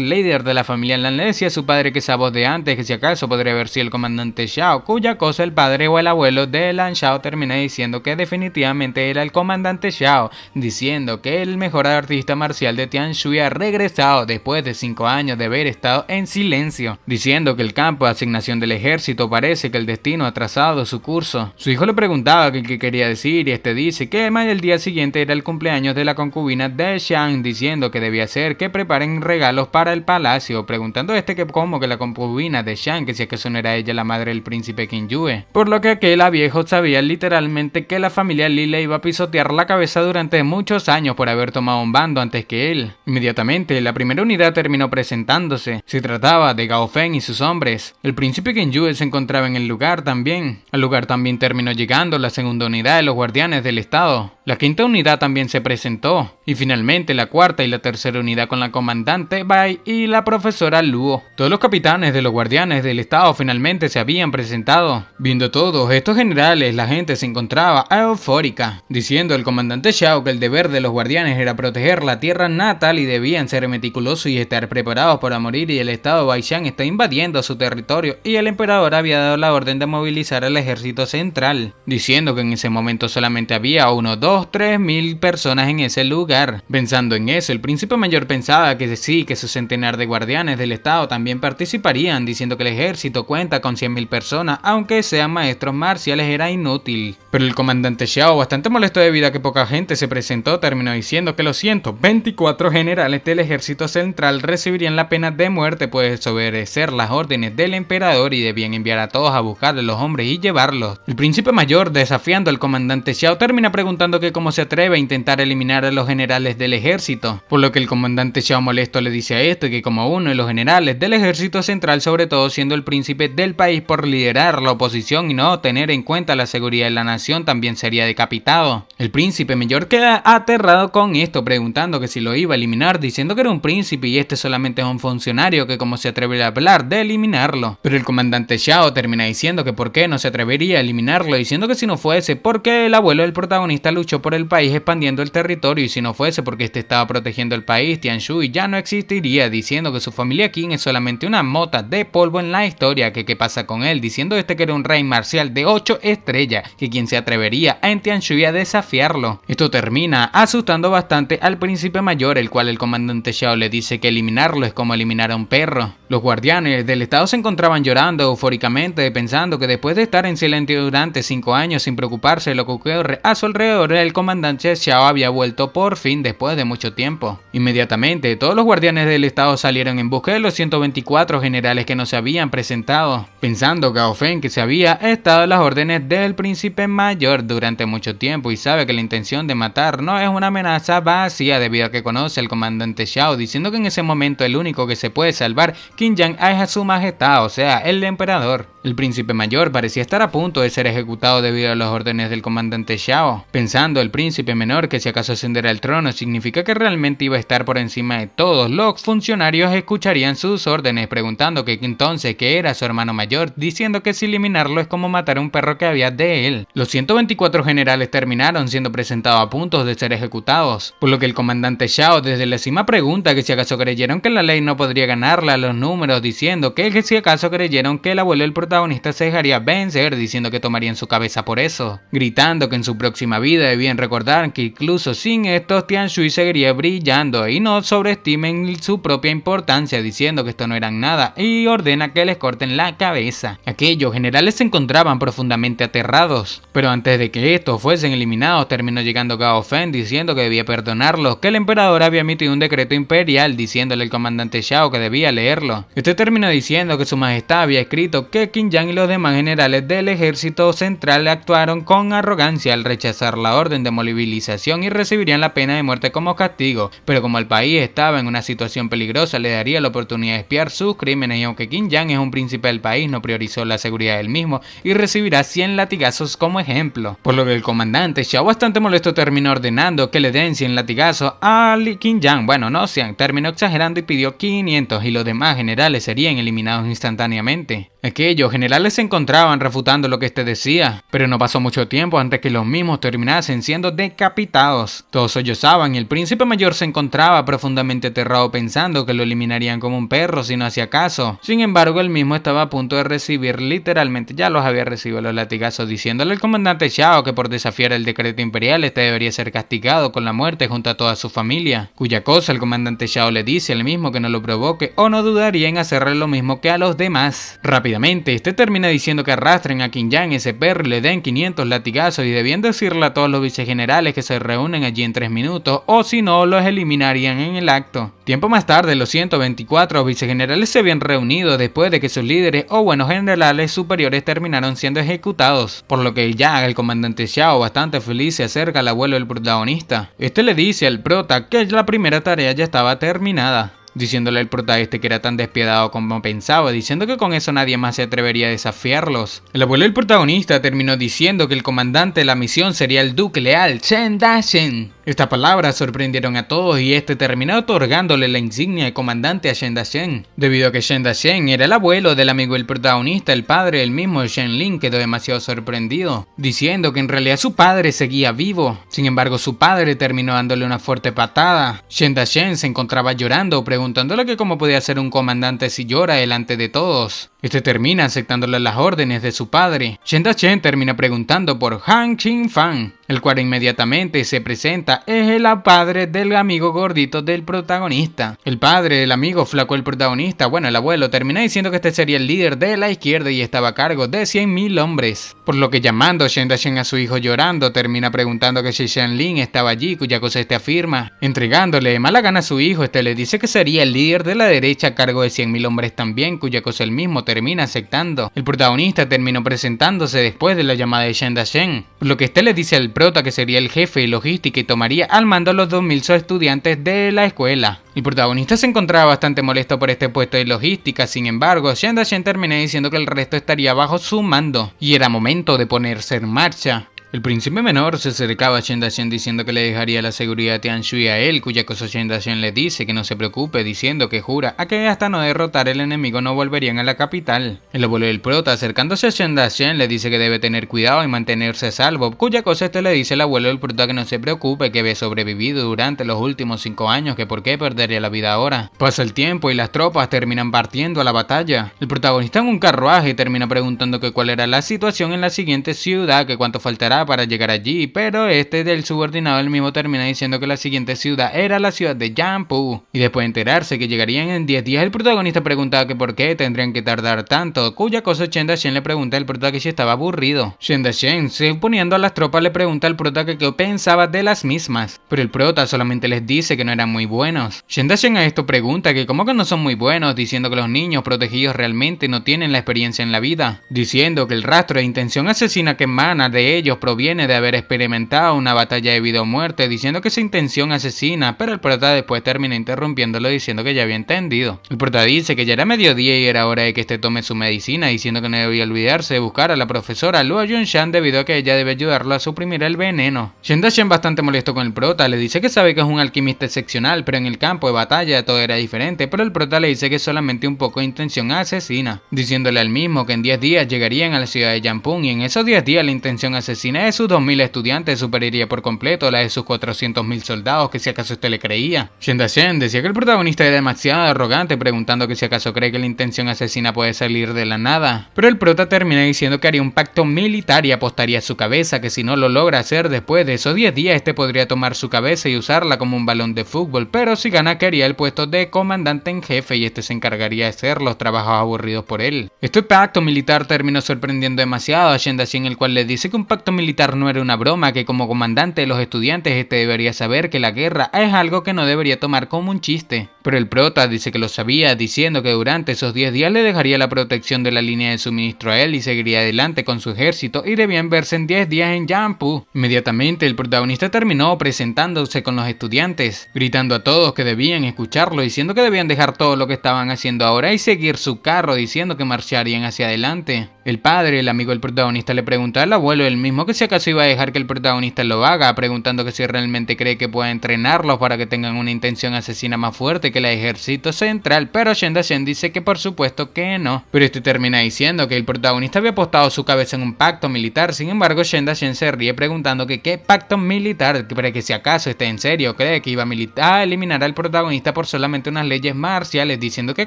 líder de la familia Lan. Le decía a su padre que esa voz de antes, que si acaso podría haber sido el comandante Xiao, cuya cosa el padre o el abuelo de Lan Xiao termina diciendo que definitivamente era el comandante Xiao, diciendo que el mejor artista marcial de Tianshui ha regresado después de 5 años de haber estado en silencio, diciendo que el campo de asignación del ejército parece que el destino ha trazado su curso. Su hijo le preguntaba qué quería decir y este dice que el día siguiente era el cumpleaños de la concubina de Xiang, diciendo que debía ser que preparen regalos para el palacio, preguntando que cómo que la concubina de Xiang, que si acaso no era ella la madre del príncipe Qin Yue, por lo que aquel viejo sabía literalmente que la familia Li le iba a pisotear la cabeza durante muchos años por haber tomado un bando antes que él. Inmediatamente la primera unidad terminó presentándose. Se trataba de Gao Feng y sus hombres. El príncipe Qin Yue se encontraba en el lugar también. Al lugar también terminó llegando la segunda unidad de los guardianes del estado. La quinta unidad también se presentó. Y finalmente la cuarta y la tercera unidad con la comandante Bai y la profesora Luo. Todos los capitanes de los guardianes del estado finalmente se habían presentado. Viendo todos estos generales, la gente se encontraba eufórica, diciendo al comandante Xiao que el deber de los guardianes era proteger la tierra natal y debían ser meticulosos y estar preparados para morir, y el estado Baishan está invadiendo su territorio y el emperador había dado la orden de movilizar al ejército central, diciendo que en ese momento solamente había 1, 2, 3 mil personas en ese lugar. Pensando en eso, el príncipe mayor pensaba que sí, que su centenar de guardianes del estado también participarían, diciendo que el ejército cuenta con 100.000 personas, aunque sean maestros marciales era inútil. Pero el comandante Xiao, bastante molesto debido a que poca gente se presentó, terminó diciendo que los 124 generales del ejército central recibirían la pena de muerte por desobedecer las órdenes del emperador y debían enviar a todos a buscar a los hombres y llevarlos. El príncipe mayor, desafiando al comandante Xiao, termina preguntando que cómo se atreve a intentar eliminar a los generales del ejército, por lo que el comandante Xiao molesto le dice a esto que como uno de los generales del ejército central, sobre todo siendo el príncipe del país por liderar la oposición y no tener en cuenta la seguridad de la nación, también sería decapitado. El príncipe mayor queda aterrado con esto, preguntando que si lo iba a eliminar, diciendo que era un príncipe y este solamente es un funcionario, que cómo se atrevería a hablar de eliminarlo. Pero el comandante Xiao termina diciendo que por qué no se atrevería a eliminarlo, diciendo que si no fuese porque el abuelo del protagonista luchó por el país expandiendo el territorio, y si no fuese porque este estaba protegiendo el país, Tianshui ya no existiría, diciendo que su familia Qin es solamente una mota de polvo en la historia, que qué pasa con él, diciendo que era un rey marcial de 8 estrellas, que quien se atrevería en Tianshui a desafiarlo. Esto termina asustando bastante al príncipe mayor, el cual el comandante Xiao le dice que eliminarlo es como eliminar a un perro. Los guardianes del estado se encontraban llorando eufóricamente, pensando que después de estar en silencio durante 5 años sin preocuparse de lo que ocurre a su alrededor, el comandante Xiao había vuelto por fin después de mucho tiempo. Inmediatamente, todos los guardianes del estado salieron en busca de los 124 generales que no se habían presentado, pensando Gao Feng que se había estado a las órdenes del príncipe mayor durante mucho tiempo y sabe que la intención de matar no es una amenaza vacía, debido a que conoce al comandante Xiao, diciendo que en ese momento el único que se puede salvar Qin Yang es a su majestad, o sea, el emperador. El príncipe mayor parecía estar a punto de ser ejecutado debido a las órdenes del comandante Xiao, pensando el príncipe menor que si acaso ascenderá al trono significa que realmente iba a estar por encima de todos. Los funcionarios escucharían sus órdenes, preguntando que entonces que era su hermano mayor, diciendo que si eliminarlo es como matar a un perro que había de él. Los 124 generales terminaron siendo presentados a punto de ser ejecutados, por lo que el comandante Xiao desde la cima pregunta que si acaso creyeron que la ley no podría ganarle a los números, diciendo que si acaso creyeron que el abuelo del protagonista se dejaría vencer, diciendo que tomarían su cabeza por eso, gritando que en su próxima vida debían recordar que incluso sin estos Tianshui seguiría brillando y no sobreestimen su propia importancia, diciendo que esto no eran nada y ordena que les corten la cabeza. Aquellos generales se encontraban profundamente aterrados, pero antes de que estos fuesen eliminados, terminó llegando Gao Feng diciendo que debía perdonarlos, que el emperador había emitido un decreto imperial diciéndole al comandante Xiao que debía leerlo. Este terminó diciendo que su majestad había escrito que Qin Yang y los demás generales del ejército central actuaron con arrogancia al rechazar la orden de movilización y recibirían la pena de muerte como castigo, pero como el país estaba en una situación peligrosa le daría la oportunidad de espiar sus crímenes, y aunque Qin Yang es un príncipe del país no priorizó la seguridad del mismo y recibirá 100 latigazos como ejemplo, por lo que el comandante Xiao, bastante molesto, terminó ordenando que le den 100 latigazos a Qin Yang. Bueno, no 100, terminó exagerando y pidió 500 y los demás generales serían eliminados instantáneamente. Aquellos generales se encontraban refutando lo que este decía, pero no pasó mucho tiempo antes que los mismos terminasen siendo decapitados. Todos sollozaban y el príncipe mayor se encontraba profundamente aterrado pensando que lo eliminarían como un perro si no hacía caso. Sin embargo, él mismo estaba a punto de recibir, literalmente ya los había recibido los latigazos, diciéndole al comandante Xiao que por desafiar el decreto imperial este debería ser castigado con la muerte junto a toda su familia, cuya cosa el comandante Xiao le dice al mismo que no lo provoque o no dudaría en hacerle lo mismo que a los demás. Rápidamente, este termina diciendo que arrastren a Qin Yang, ese perro, y le den 500 latigazos y debían decirle a todos los vicegenerales que se reúnen allí en 3 minutos o si no los eliminarían en el acto. Tiempo más tarde, los 124 vicegenerales se habían reunido después de que sus líderes o buenos generales superiores terminaron siendo ejecutados, por lo que ya el comandante Xiao, bastante feliz, se acerca al abuelo del protagonista. Este le dice al prota que la primera tarea ya estaba terminada, diciéndole al prota que era tan despiadado como pensaba, diciendo que con eso nadie más se atrevería a desafiarlos. El abuelo del protagonista terminó diciendo que el comandante de la misión sería el duque leal Chen Daxing. Estas palabras sorprendieron a todos y este terminó otorgándole la insignia de comandante a Chen Daxing, debido a que Chen Daxing era el abuelo del amigo del protagonista. El padre del mismo Shen Lin quedó demasiado sorprendido, diciendo que en realidad su padre seguía vivo. Sin embargo, su padre terminó dándole una fuerte patada. Chen Daxing se encontraba llorando, preguntándole que cómo podía ser un comandante si llora delante de todos. Este termina aceptándole las órdenes de su padre. Chen Daxing termina preguntando por Han Qingfang, el cual inmediatamente se presenta, es el padre del amigo gordito del protagonista. El padre del amigo flaco del protagonista, bueno, el abuelo, termina diciendo que este sería el líder de la izquierda y estaba a cargo de 100.000 hombres. Por lo que llamando a Chen Daxing a su hijo llorando, termina preguntando que si Shen Lin estaba allí, cuya cosa este afirma. Entregándole de mala gana a su hijo, este le dice que sería el líder de la derecha a cargo de 100.000 hombres también, cuya cosa él mismo termina aceptando. El protagonista terminó presentándose después de la llamada de Chen Daxing, por lo que este le dice al prota que sería el jefe de logística y tomaría al mando a los 2.000 estudiantes de la escuela. El protagonista se encontraba bastante molesto por este puesto de logística, sin embargo, Chen Daxing termina diciendo que el resto estaría bajo su mando y era momento de ponerse en marcha. El príncipe menor se acercaba a Chen Daxing diciendo que le dejaría la seguridad de Tianshui a él, cuya cosa Chen Daxing le dice que no se preocupe, diciendo que jura a que hasta no derrotar el enemigo no volverían a la capital. El abuelo del prota, acercándose a Chen Daxing, le dice que debe tener cuidado y mantenerse a salvo, cuya cosa este le dice al abuelo del prota que no se preocupe, que había sobrevivido durante los últimos 5 años, que por qué perdería la vida ahora. Pasa el tiempo y las tropas terminan partiendo a la batalla. El protagonista en un carruaje termina preguntando que cuál era la situación en la siguiente ciudad, que cuánto faltará para llegar allí, pero este del subordinado del mismo termina diciendo que la siguiente ciudad era la ciudad de Yangpu, y después de enterarse que llegarían en 10 días, el protagonista preguntaba que por qué tendrían que tardar tanto, cuya cosa Chen Daxing le pregunta al prota que si estaba aburrido. Chen Daxing, se oponiendo a las tropas, le pregunta al prota que qué pensaba de las mismas, pero el prota solamente les dice que no eran muy buenos. Chen Daxing a esto pregunta que cómo que no son muy buenos, diciendo que los niños protegidos realmente no tienen la experiencia en la vida, diciendo que el rastro de intención asesina que emana de ellos proviene de haber experimentado una batalla de vida o muerte, diciendo que esa intención asesina, pero el prota después termina interrumpiéndolo diciendo que ya había entendido. El prota dice que ya era mediodía y era hora de que este tome su medicina, diciendo que no debía olvidarse de buscar a la profesora Luo Yunshan debido a que ella debe ayudarlo a suprimir el veneno. Chen Daxing, bastante molesto con el prota, le dice que sabe que es un alquimista excepcional, pero en el campo de batalla todo era diferente, pero el prota le dice que es solamente un poco de intención asesina, diciéndole al mismo que en 10 días llegarían a la ciudad de Yangpu y en esos 10 días la intención asesina de sus 2.000 estudiantes superaría por completo la de sus 400.000 soldados, que si acaso usted le creía. Chen Daxing decía que el protagonista era demasiado arrogante, preguntando que si acaso cree que la intención asesina puede salir de la nada, pero el prota termina diciendo que haría un pacto militar y apostaría a su cabeza, que si no lo logra hacer después de esos 10 días este podría tomar su cabeza y usarla como un balón de fútbol, pero si gana quería el puesto de comandante en jefe y este se encargaría de hacer los trabajos aburridos por él. Este pacto militar terminó sorprendiendo demasiado a Chen Daxing, el cual le dice que un pacto militar militar no era una broma, que como comandante de los estudiantes debería saber que la guerra es algo que no debería tomar como un chiste. Pero el prota dice que lo sabía, diciendo que durante esos 10 días le dejaría la protección de la línea de suministro a él y seguiría adelante con su ejército y debían verse en 10 días en Jampu. Inmediatamente el protagonista terminó presentándose con los estudiantes, gritando a todos que debían escucharlo, diciendo que debían dejar todo lo que estaban haciendo ahora y seguir su carro, diciendo que marcharían hacia adelante. El padre, el amigo del protagonista, le pregunta al abuelo el mismo que si acaso iba a dejar que el protagonista lo haga, preguntando que si realmente cree que puede entrenarlos para que tengan una intención asesina más fuerte que el ejército central, pero Shen Dachen dice que por supuesto que no. Pero este termina diciendo que el protagonista había apostado su cabeza en un pacto militar. Sin embargo, Shen Dachen se ríe preguntando que qué pacto militar, para que si acaso esté en serio, cree que iba a eliminar al protagonista por solamente unas leyes marciales, diciendo que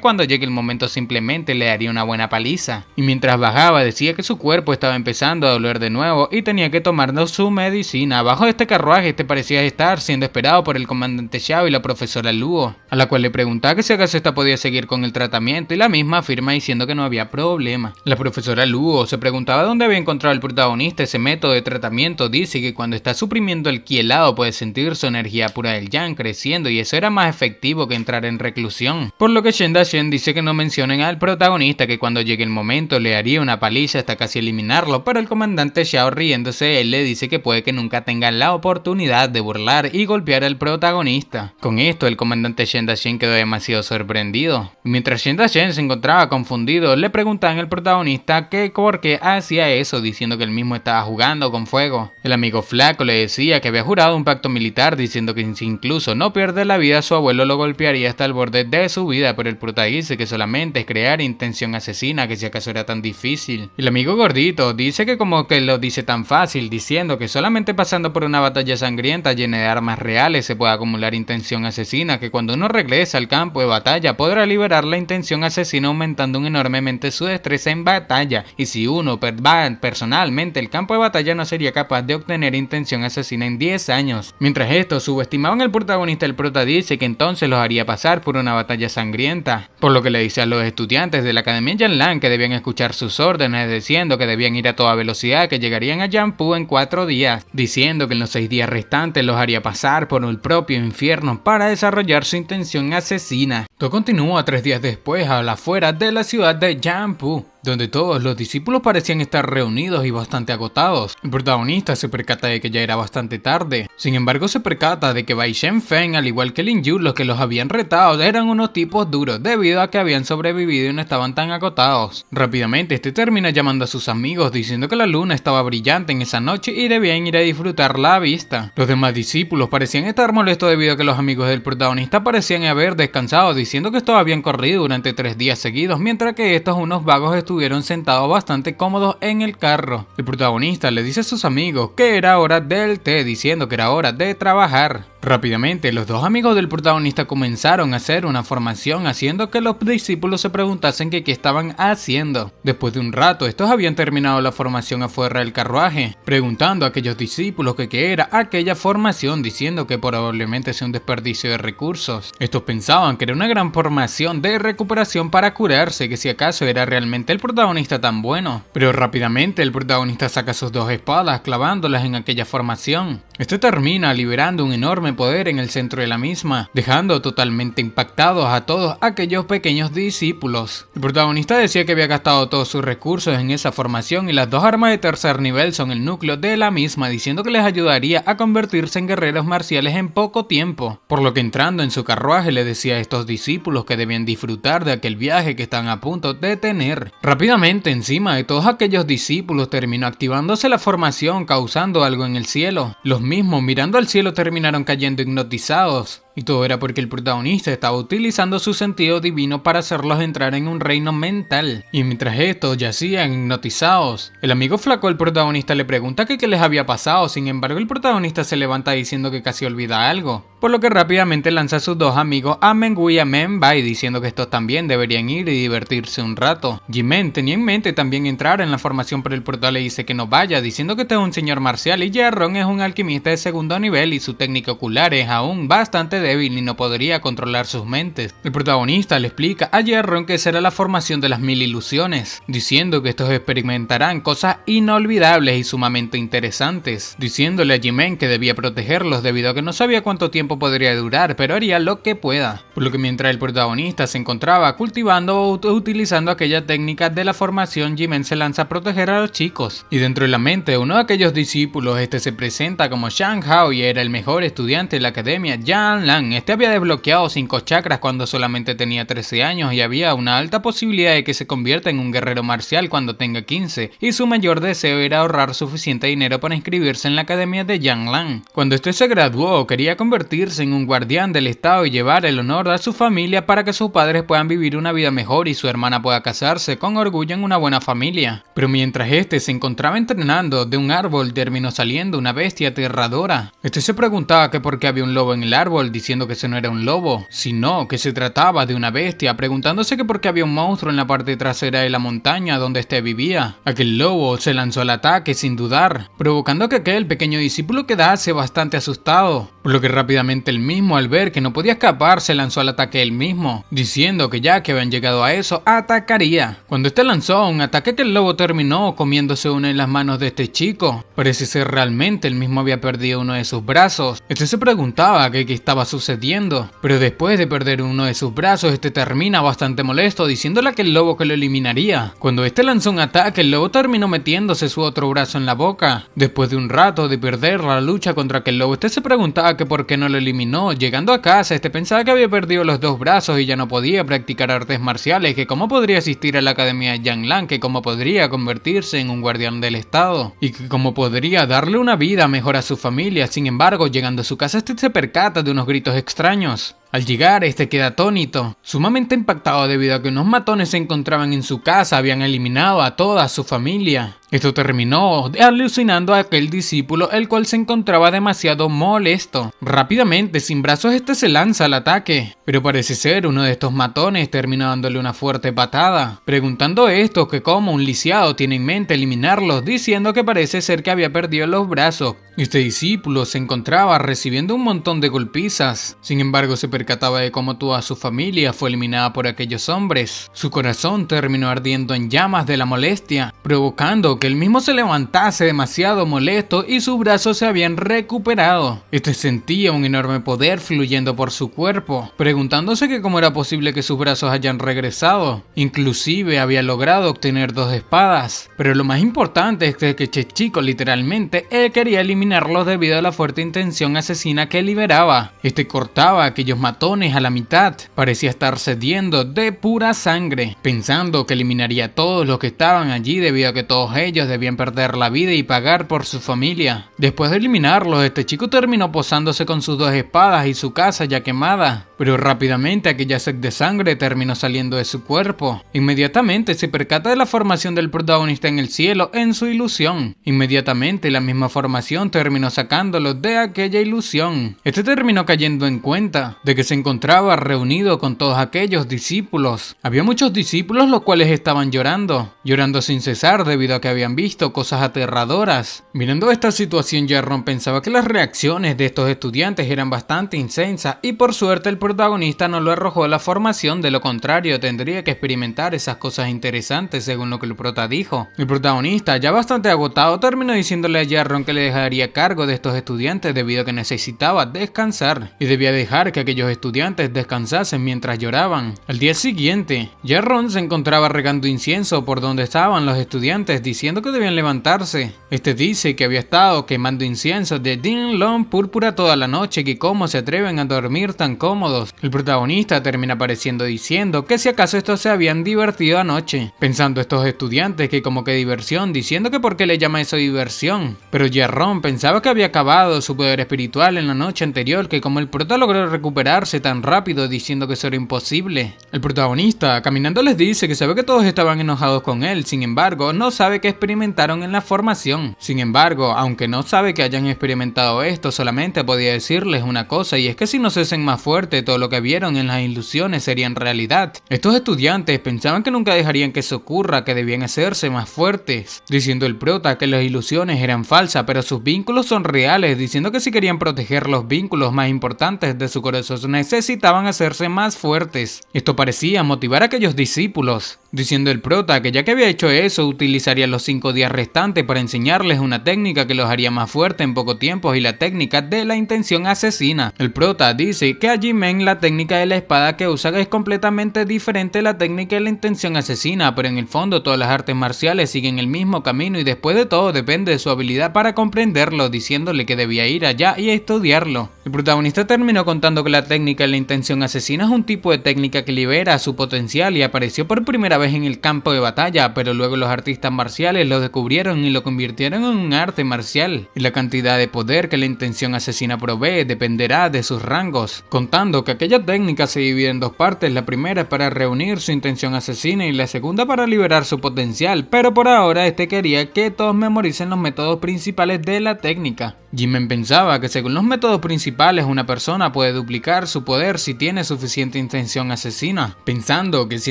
cuando llegue el momento simplemente le daría una buena paliza. Y mientras bajaba decía que su cuerpo estaba empezando a doler de nuevo y tenía que tomarnos su medicina. Abajo de este carruaje parecía estar siendo esperado por el comandante Xiao y la profesora Luo, a la cual le preguntaba que si acaso esta podía seguir con el tratamiento y la misma afirma diciendo que no había problema. La profesora Luo se preguntaba dónde había encontrado el protagonista ese método de tratamiento. Dice que cuando está suprimiendo el ki helado puede sentir su energía pura del yang creciendo y eso era más efectivo que entrar en reclusión. Por lo que Shen Dachen dice que no mencionen al protagonista, que cuando llegue el momento le haría una paliza hasta casi eliminarlo, pero el comandante Xiao, riéndose, él le dice que puede que nunca tengan la oportunidad de burlar y golpear al protagonista. Con esto el comandante Shen Dachen quedó demasiado sorprendido. Mientras Shen Dachen se encontraba confundido, le preguntaban al protagonista que por qué hacía eso, diciendo que él mismo estaba jugando con fuego. El amigo flaco le decía que había jurado un pacto militar, diciendo que si incluso no pierde la vida, su abuelo lo golpearía hasta el borde de su vida, pero el prota dice que solamente es crear intención asesina, que si acaso era tan difícil. El amigo gordito dice que como que lo dice tan fácil, diciendo que solamente pasando por una batalla sangrienta llena de armas reales se puede acumular intención asesina, que cuando uno regresa al campo de batalla podrá liberar la intención asesina aumentando enormemente su destreza en batalla, y si uno va personalmente el campo de batalla no sería capaz de obtener intención asesina en 10 años. Mientras esto subestimaban al protagonista, el prota dice que entonces los haría pasar por una batalla sangrienta, por lo que le dice a los estudiantes de la academia Yanlan que debían escuchar sus órdenes, diciendo que debían ir a toda velocidad, que llegarían a Jampu en 4 días, diciendo que en los 6 días restantes los haría pasar por el propio infierno para desarrollar su intención asesina. Todo continúa 3 días después a la afuera de la ciudad de Jampu, donde todos los discípulos parecían estar reunidos y bastante agotados. El protagonista se percata de que ya era bastante tarde. Sin embargo, se percata de que Bai Shenfeng, al igual que Lin Yu, los que los habían retado, eran unos tipos duros debido a que habían sobrevivido y no estaban tan agotados. Rápidamente, este termina llamando a sus amigos, diciendo que la luna estaba brillante en esa noche y debían ir a disfrutar la vista. Los demás discípulos parecían estar molestos debido a que los amigos del protagonista parecían haber descansado, diciendo que estos habían corrido durante 3 días seguidos, mientras que estos unos vagos estuvieron sentados bastante cómodos en el carro. El protagonista le dice a sus amigos que era hora del té, diciendo que era hora de trabajar. Rápidamente, los dos amigos del protagonista comenzaron a hacer una formación, haciendo que los discípulos se preguntasen que qué estaban haciendo. Después de un rato, estos habían terminado la formación afuera del carruaje, preguntando a aquellos discípulos que qué era aquella formación, diciendo que probablemente sea un desperdicio de recursos. Estos pensaban que era una gran formación de recuperación para curarse, que si acaso era realmente el protagonista tan bueno. Pero rápidamente el protagonista saca sus 2 espadas, clavándolas en aquella formación. Este termina liberando un enorme poder en el centro de la misma, dejando totalmente impactados a todos aquellos pequeños discípulos. El protagonista decía que había gastado todos sus recursos en esa formación y las 2 armas de tercer nivel son el núcleo de la misma, diciendo que les ayudaría a convertirse en guerreros marciales en poco tiempo. Por lo que entrando en su carruaje le decía a estos discípulos que debían disfrutar de aquel viaje que están a punto de tener. Rápidamente, encima de todos aquellos discípulos terminó activándose la formación, causando algo en el cielo. Los mismos mirando al cielo terminaron cayendo hipnotizados. Y todo era porque el protagonista estaba utilizando su sentido divino para hacerlos entrar en un reino mental. Y mientras estos yacían hipnotizados, el amigo flaco del protagonista le pregunta que qué les había pasado. Sin embargo, el protagonista se levanta diciendo que casi olvida algo, por lo que rápidamente lanza a sus 2 amigos a Mengwu y a Menbai, diciendo que estos también deberían ir y divertirse un rato. Jimen tenía en mente también entrar en la formación, pero el prota le dice que no vaya, diciendo que este es un señor marcial y Jarrón es un alquimista de 2.º nivel y su técnica ocular es aún bastante débil y no podría controlar sus mentes. El protagonista le explica a Jae-ron que esa era la formación de las 1000 ilusiones, diciendo que estos experimentarán cosas inolvidables y sumamente interesantes, diciéndole a Jimen que debía protegerlos debido a que no sabía cuánto tiempo podría durar, pero haría lo que pueda. Por lo que mientras el protagonista se encontraba cultivando o utilizando aquella técnica de la formación, Jimen se lanza a proteger a los chicos. Y dentro de la mente de uno de aquellos discípulos, se presenta como Shang Hao y era el mejor estudiante de la academia Yanlan. Había desbloqueado 5 chakras cuando solamente tenía 13 años y había una alta posibilidad de que se convierta en un guerrero marcial cuando tenga 15, y su mayor deseo era ahorrar suficiente dinero para inscribirse en la academia de Yanlan. Cuando se graduó, quería convertirse en un guardián del estado y llevar el honor a su familia para que sus padres puedan vivir una vida mejor y su hermana pueda casarse con orgullo en una buena familia. Pero mientras se encontraba entrenando, de un árbol terminó saliendo una bestia aterradora. Se preguntaba que por qué había un lobo en el árbol, diciendo que ese no era un lobo, sino que se trataba de una bestia, preguntándose que por qué había un monstruo en la parte trasera de la montaña donde vivía. Aquel lobo se lanzó al ataque sin dudar, provocando que aquel pequeño discípulo quedase bastante asustado, por lo que rápidamente él mismo, al ver que no podía escapar, se lanzó al ataque él mismo, diciendo que ya que habían llegado a eso, atacaría. Cuando lanzó un ataque, que el lobo terminó comiéndose una de las manos de chico. Parece ser realmente él mismo había perdido uno de sus brazos. Se preguntaba qué estaba sucediendo, pero después de perder uno de sus brazos, termina bastante molesto, diciéndole a aquel lobo que lo eliminaría. Cuando lanzó un ataque, el lobo terminó metiéndose su otro brazo en la boca. Después de un rato de perder la lucha contra aquel lobo, se preguntaba que por qué no lo eliminó. Llegando a casa, pensaba que había perdido los 2 brazos y ya no podía practicar artes marciales, que cómo podría asistir a la academia de Yanlan, que cómo podría convertirse en un guardián del estado, y que cómo podría darle una vida mejor a su familia. Sin embargo, llegando a su casa, se percata de unos gritos extraños. Al llegar, queda atónito, sumamente impactado debido a que unos matones se encontraban en su casa, habían eliminado a toda su familia. Esto terminó alucinando a aquel discípulo, el cual se encontraba demasiado molesto. Rápidamente, sin brazos, se lanza al ataque, pero parece ser uno de estos matones terminó dándole una fuerte patada, preguntando que cómo un lisiado tiene en mente eliminarlos, diciendo que parece ser que había perdido los brazos. Este discípulo se encontraba recibiendo un montón de golpizas. Sin embargo, se percataba de cómo toda su familia fue eliminada por aquellos hombres. Su corazón terminó ardiendo en llamas de la molestia, provocando que él mismo se levantase demasiado molesto y sus brazos se habían recuperado. Sentía un enorme poder fluyendo por su cuerpo, preguntándose que cómo era posible que sus brazos hayan regresado. Inclusive había logrado obtener 2 espadas, pero lo más importante es que chico literalmente quería eliminarlos debido a la fuerte intención asesina que liberaba. Cortaba a aquellos matones a la mitad, parecía estar cediendo de pura sangre, pensando que eliminaría a todos los que estaban allí debido a que todos ellos debían perder la vida y pagar por su familia. Después de eliminarlos, chico terminó posándose con sus 2 espadas y su casa ya quemada, pero rápidamente aquella sed de sangre terminó saliendo de su cuerpo. Inmediatamente se percata de la formación del protagonista en el cielo en su ilusión. Inmediatamente la misma formación terminó sacándolo de aquella ilusión. Terminó cayendo en cuenta de que se encontraba reunido con todos aquellos discípulos. Había muchos discípulos los cuales estaban llorando sin cesar debido a que habían visto cosas aterradoras. Mirando esta situación, Jae-ron pensaba que las reacciones de estos estudiantes eran bastante intensas y por suerte el protagonista no lo arrojó a la formación, de lo contrario tendría que experimentar esas cosas interesantes según lo que el prota dijo. El protagonista, ya bastante agotado, terminó diciéndole a Jae-ron que le dejaría cargo de estos estudiantes debido a que necesitaba descansar y debía dejar que aquellos estudiantes descansasen mientras lloraban. Al día siguiente, Jae-ron se encontraba regando incienso por donde estaban los estudiantes, diciendo que debían levantarse. Dice que había estado quemando incienso de Dinlong púrpura toda la noche, que cómo se atreven a dormir tan cómodos. El protagonista termina apareciendo diciendo que si acaso estos se habían divertido anoche, pensando estos estudiantes que como que diversión, diciendo que por qué le llama eso diversión. Pero Jae-ron pensaba que había acabado su poder espiritual en la noche anterior, que como el prota logró recuperarse tan rápido, diciendo que eso era imposible. El protagonista caminando les dice que sabe que todos estaban enojados con él, sin embargo no sabe que experimentaron en la formación. Sin embargo, aunque no sabe que hayan experimentado esto, solamente podía decirles una cosa, y es que si no se hacen más fuertes todo lo que vieron en las ilusiones serían realidad. Estos estudiantes pensaban que nunca dejarían que eso ocurra, que debían hacerse más fuertes, diciendo el prota que las ilusiones eran falsas, pero sus vínculos son reales, diciendo que si querían proteger los vínculos más importantes de su corazón necesitaban hacerse más fuertes. Esto parecía motivar a aquellos discípulos, diciendo el prota que ya que había hecho eso utilizaría los 5 días restantes para enseñarles una técnica que los haría más fuertes en poco tiempo y la técnica de la intención asesina. El prota dice que a Ji-Men la técnica de la espada que usa es completamente diferente a la técnica de la intención asesina, pero en el fondo todas las artes marciales siguen el mismo camino y después de todo depende de su habilidad para comprenderlo, diciéndole que debía ir allá y estudiarlo. El protagonista terminó contando que la técnica de la intención asesina es un tipo de técnica que libera su potencial y apareció por primera vez en el campo de batalla, pero luego los artistas marciales lo descubrieron y lo convirtieron en un arte marcial, y la cantidad de poder que la intención asesina provee dependerá de sus rangos, contando que aquella técnica se divide en 2 partes, la primera es para reunir su intención asesina y la segunda para liberar su potencial, pero por ahora quería que todos memoricen los métodos principales de la técnica. Ji-Men pensaba que según los métodos principales una persona puede duplicar su poder si tiene suficiente intención asesina, pensando que si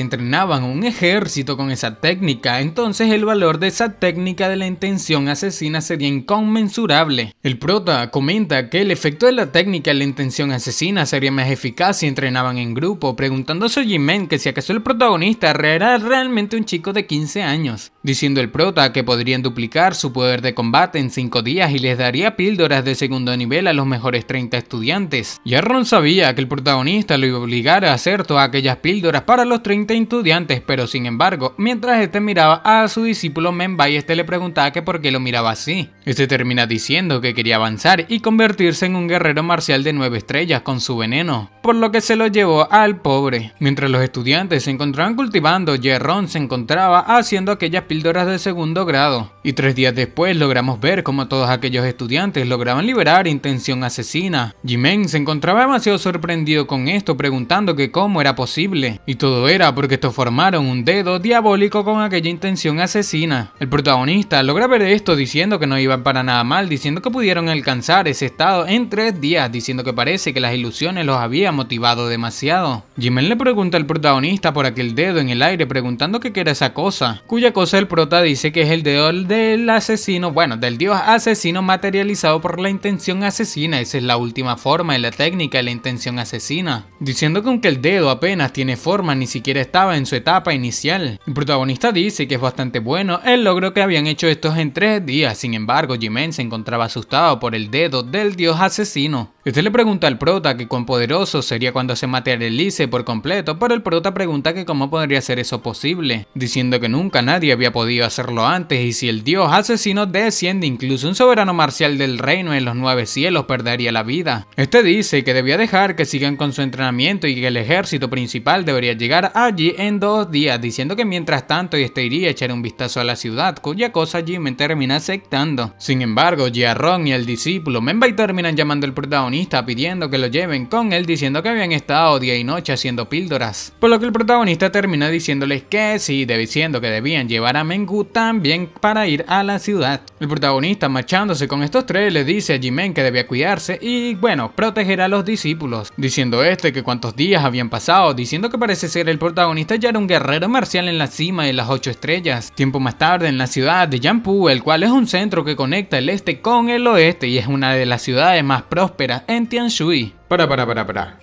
entrenaban un ejército con esa técnica, entonces el valor de esa técnica de la intención asesina sería inconmensurable. El prota comenta que el efecto de la técnica de la intención asesina sería más eficaz si entrenaban en grupo, preguntándose a Ji-Men que si acaso el protagonista era realmente un chico de 15 años, diciendo el prota que podrían duplicar su poder de combate en 5 días y les daría píldoras de segundo nivel a los mejores 30 estudiantes. Jarron sabía que el protagonista lo iba a obligar a hacer todas aquellas píldoras para los 30 estudiantes, pero sin embargo, mientras miraba a su discípulo Menbai, le preguntaba que por qué lo miraba así. Termina diciendo que quería avanzar y convertirse en un guerrero marcial de 9 estrellas con su veneno, por lo que se lo llevó al pobre. Mientras los estudiantes se encontraban cultivando, Jarron se encontraba haciendo aquellas píldoras de segundo grado, y 3 días después logramos ver cómo todos aquellos estudiantes lograban liberar intención asesina. Ji-Men se encontraba demasiado sorprendido con esto, preguntando que cómo era posible, y todo era porque estos formaron un dedo diabólico con aquella intención asesina. El protagonista logra ver esto diciendo que no iba para nada mal, diciendo que pudieron alcanzar ese estado en 3 días, diciendo que parece que las ilusiones los había motivado demasiado. Ji-Men le pregunta al protagonista por aquel dedo en el aire, preguntando qué era esa cosa, cuya cosa el prota dice que es el dedo del asesino, bueno, del dios asesino materializado por la intención asesina. Esa es la última forma de la técnica de la intención asesina, diciendo que aunque el dedo apenas tiene forma, ni siquiera estaba en su etapa inicial. El protagonista dice que es bastante bueno el logro que habían hecho estos en 3 días, sin embargo Ji-Men se encontraba asustado por el dedo del dios asesino. Le pregunta al prota que cuán poderoso sería cuando se materialice por completo, pero el prota pregunta que cómo podría ser eso posible, diciendo que nunca nadie había podido hacerlo antes y si el dios asesino desciende, incluso un soberano marcial del reino en los 9 cielos perdería la vida. Dice que debía dejar que sigan con su entrenamiento y que el ejército principal debería llegar allí en 2 días, diciendo que mientras tanto iría a echar un vistazo a la ciudad, cuya cosa Ji-Men termina aceptando. Sin embargo, Jarron y el discípulo Menbai terminan llamando al protagonista pidiendo que lo lleven con él, diciendo que habían estado día y noche haciendo píldoras, por lo que el protagonista termina diciéndoles que sí, diciendo que debían llevar a Mengu también para ir a la ciudad. El protagonista, marchándose con estos 3, le dice a Ji-Men que debía cuidarse y bueno, proteger a los discípulos, diciendo que cuántos días habían pasado, diciendo que parece ser el protagonista ya era un guerrero marcial en la cima de las 8 estrellas. Tiempo más tarde en la ciudad de Yanpu, el cual es un centro que conecta el este con el oeste y es una de las ciudades más prósperas en Tianshui. Para.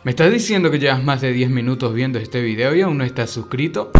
¿Me estás diciendo que llevas más de 10 minutos viendo este video y aún no estás suscrito?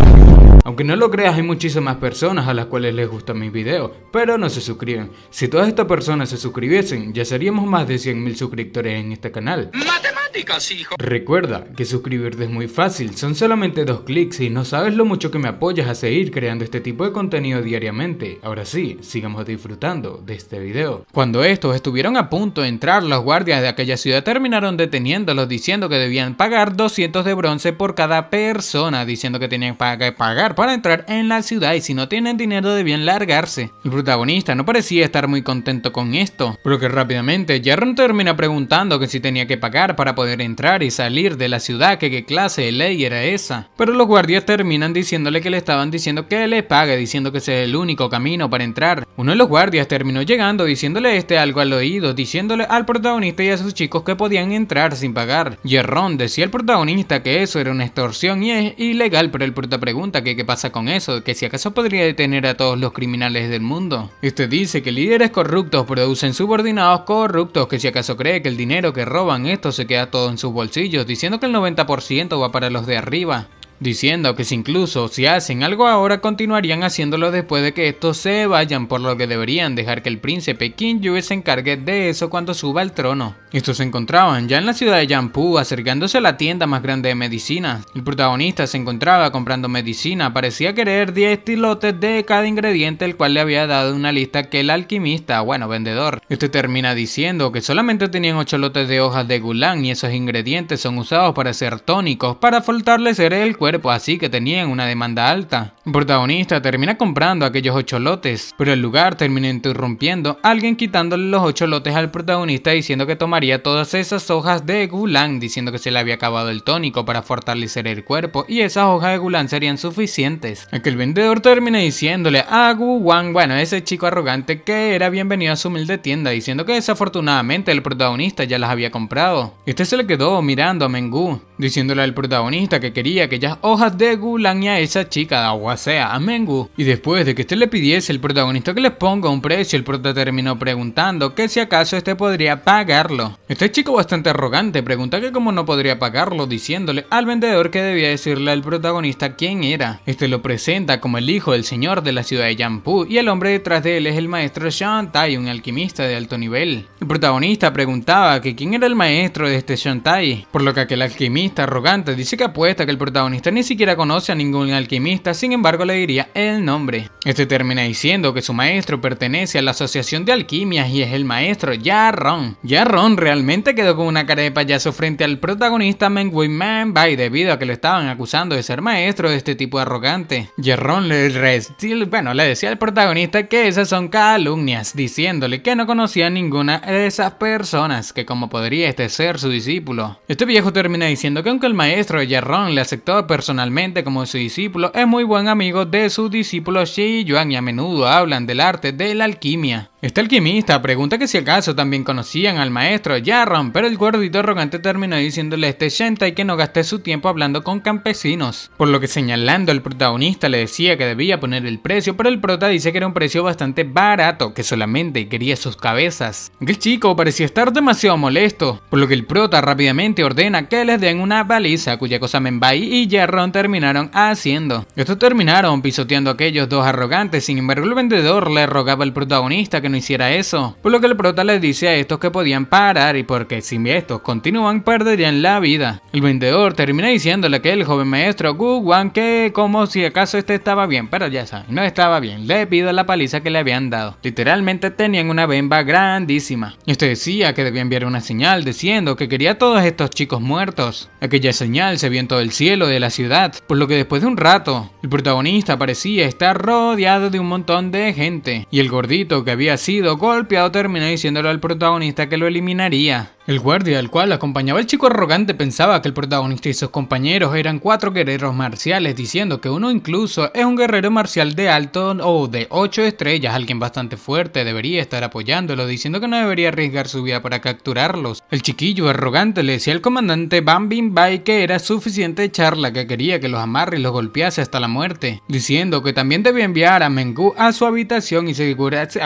Aunque no lo creas, hay muchísimas personas a las cuales les gustan mis videos, pero no se suscriben. Si todas estas personas se suscribiesen, ya seríamos más de 100.000 suscriptores en este canal. ¡Matemáticas, hijo! Recuerda que suscribirte es muy fácil, son solamente 2 clics y no sabes lo mucho que me apoyas a seguir creando este tipo de contenido diariamente. Ahora sí, sigamos disfrutando de este video. Cuando estos estuvieron a punto de entrar, los guardias de aquella ciudad terminaron deteniéndolos diciendo que debían pagar 200 de bronce por cada persona, diciendo que tenían que pagar para entrar en la ciudad y si no tienen dinero debían largarse. El protagonista no parecía estar muy contento con esto, pero que rápidamente Jarron termina preguntando que si tenía que pagar para poder poder entrar y salir de la ciudad, que qué clase de ley era esa. Pero los guardias terminan diciéndole que le estaban diciendo que le pague, diciendo que ese es el único camino para entrar. Uno de los guardias terminó llegando diciéndole algo al oído, diciéndole al protagonista y a sus chicos que podían entrar sin pagar. Y Ron decía al protagonista que eso era una extorsión y es ilegal, pero el prota pregunta que qué pasa con eso, que si acaso podría detener a todos los criminales del mundo. Dice que líderes corruptos producen subordinados corruptos, que si acaso cree que el dinero que roban estos se queda todo en sus bolsillos, diciendo que el 90% va para los de arriba. Diciendo que incluso si hacen algo ahora continuarían haciéndolo después de que estos se vayan, por lo que deberían dejar que el príncipe King Yue se encargue de eso cuando suba al trono. Estos se encontraban ya en la ciudad de Yanpu, acercándose a la tienda más grande de medicinas. El protagonista se encontraba comprando medicina, parecía querer 10 lotes de cada ingrediente, el cual le había dado una lista que el alquimista, vendedor. Termina diciendo que solamente tenían 8 lotes de hojas de gulan y esos ingredientes son usados para hacer tónicos, para fortalecer el cuerpo, así que tenían una demanda alta. El protagonista termina comprando aquellos 8 lotes, pero el lugar termina interrumpiendo, alguien quitándole los 8 lotes al protagonista diciendo que tomaría todas esas hojas de gulan, diciendo que se le había acabado el tónico para fortalecer el cuerpo y esas hojas de gulan serían suficientes. Aquel vendedor termina diciéndole a Gu Wang, ese chico arrogante, que era bienvenido a su humilde tienda, diciendo que desafortunadamente el protagonista ya las había comprado. Se le quedó mirando a Mengu, diciéndole al protagonista que quería aquellas hojas de gulan y a esa chica, o sea, a Mengu. Y después de que le pidiese al protagonista que les ponga un precio, el prota terminó preguntando que si acaso podría pagarlo. Chico bastante arrogante pregunta que cómo no podría pagarlo, diciéndole al vendedor que debía decirle al protagonista quién era. Lo presenta como el hijo del señor de la ciudad de Yanpu y el hombre detrás de él es el maestro Shantai, un alquimista de alto nivel. El protagonista preguntaba que quién era el maestro de Shantai, por lo que aquel alquimista arrogante dice que apuesta que el protagonista ni siquiera conoce a ningún alquimista, sin embargo le diría el nombre. Termina diciendo que su maestro pertenece a la asociación de alquimias y es el maestro Yarron. Yarron realmente quedó con una cara de payaso frente al protagonista Mengui Manbai debido a que lo estaban acusando de ser maestro de este tipo arrogante. Yarron le decía al protagonista que esas son calumnias, diciéndole que no conocía a ninguna de esas personas, que como podría ser su discípulo. Viejo termina diciendo que aunque el maestro Yarron le aceptó personalmente como su discípulo, es muy buen amigo de su discípulo Shi Yuan y a menudo hablan del arte de la alquimia. Alquimista pregunta que si acaso también conocían al maestro Yarron, pero el gordito arrogante terminó diciéndole a Shantai que no gaste su tiempo hablando con campesinos, por lo que señalando al protagonista le decía que debía poner el precio, pero el prota dice que era un precio bastante barato, que solamente quería sus cabezas. El chico parecía estar demasiado molesto, por lo que el prota rápidamente ordena que les den una baliza, cuya cosa Menbai y Yarron terminaron haciendo. Estos terminaron pisoteando a aquellos dos arrogantes, sin embargo el vendedor le rogaba al protagonista que no hiciera eso, por lo que el prota les dice a estos que podían parar y porque si estos continúan perderían la vida. El vendedor termina diciéndole que el joven maestro Gu Wang que como si acaso estaba bien, pero ya saben, no estaba bien, le pido la paliza que le habían dado. Literalmente tenían una bemba grandísima. Decía que debía enviar una señal diciendo que quería a todos estos chicos muertos. Aquella señal se vio en todo el cielo de la ciudad, por lo que después de un rato, el protagonista parecía estar rodeado de un montón de gente, y el gordito que había sido golpeado terminó diciéndole al protagonista que lo eliminaría. El guardia al cual acompañaba el chico arrogante pensaba que el protagonista y sus compañeros eran 4 guerreros marciales, diciendo que uno incluso es un guerrero marcial de alto o de 8 estrellas, alguien bastante fuerte, debería estar apoyándolo, diciendo que no debería arriesgar su vida para capturarlos. El chiquillo arrogante le decía al comandante Ban Bin Bai que era suficiente charla, que quería que los amarre y los golpease hasta la muerte, diciendo que también debía enviar a Mengu a su habitación y asegurarse,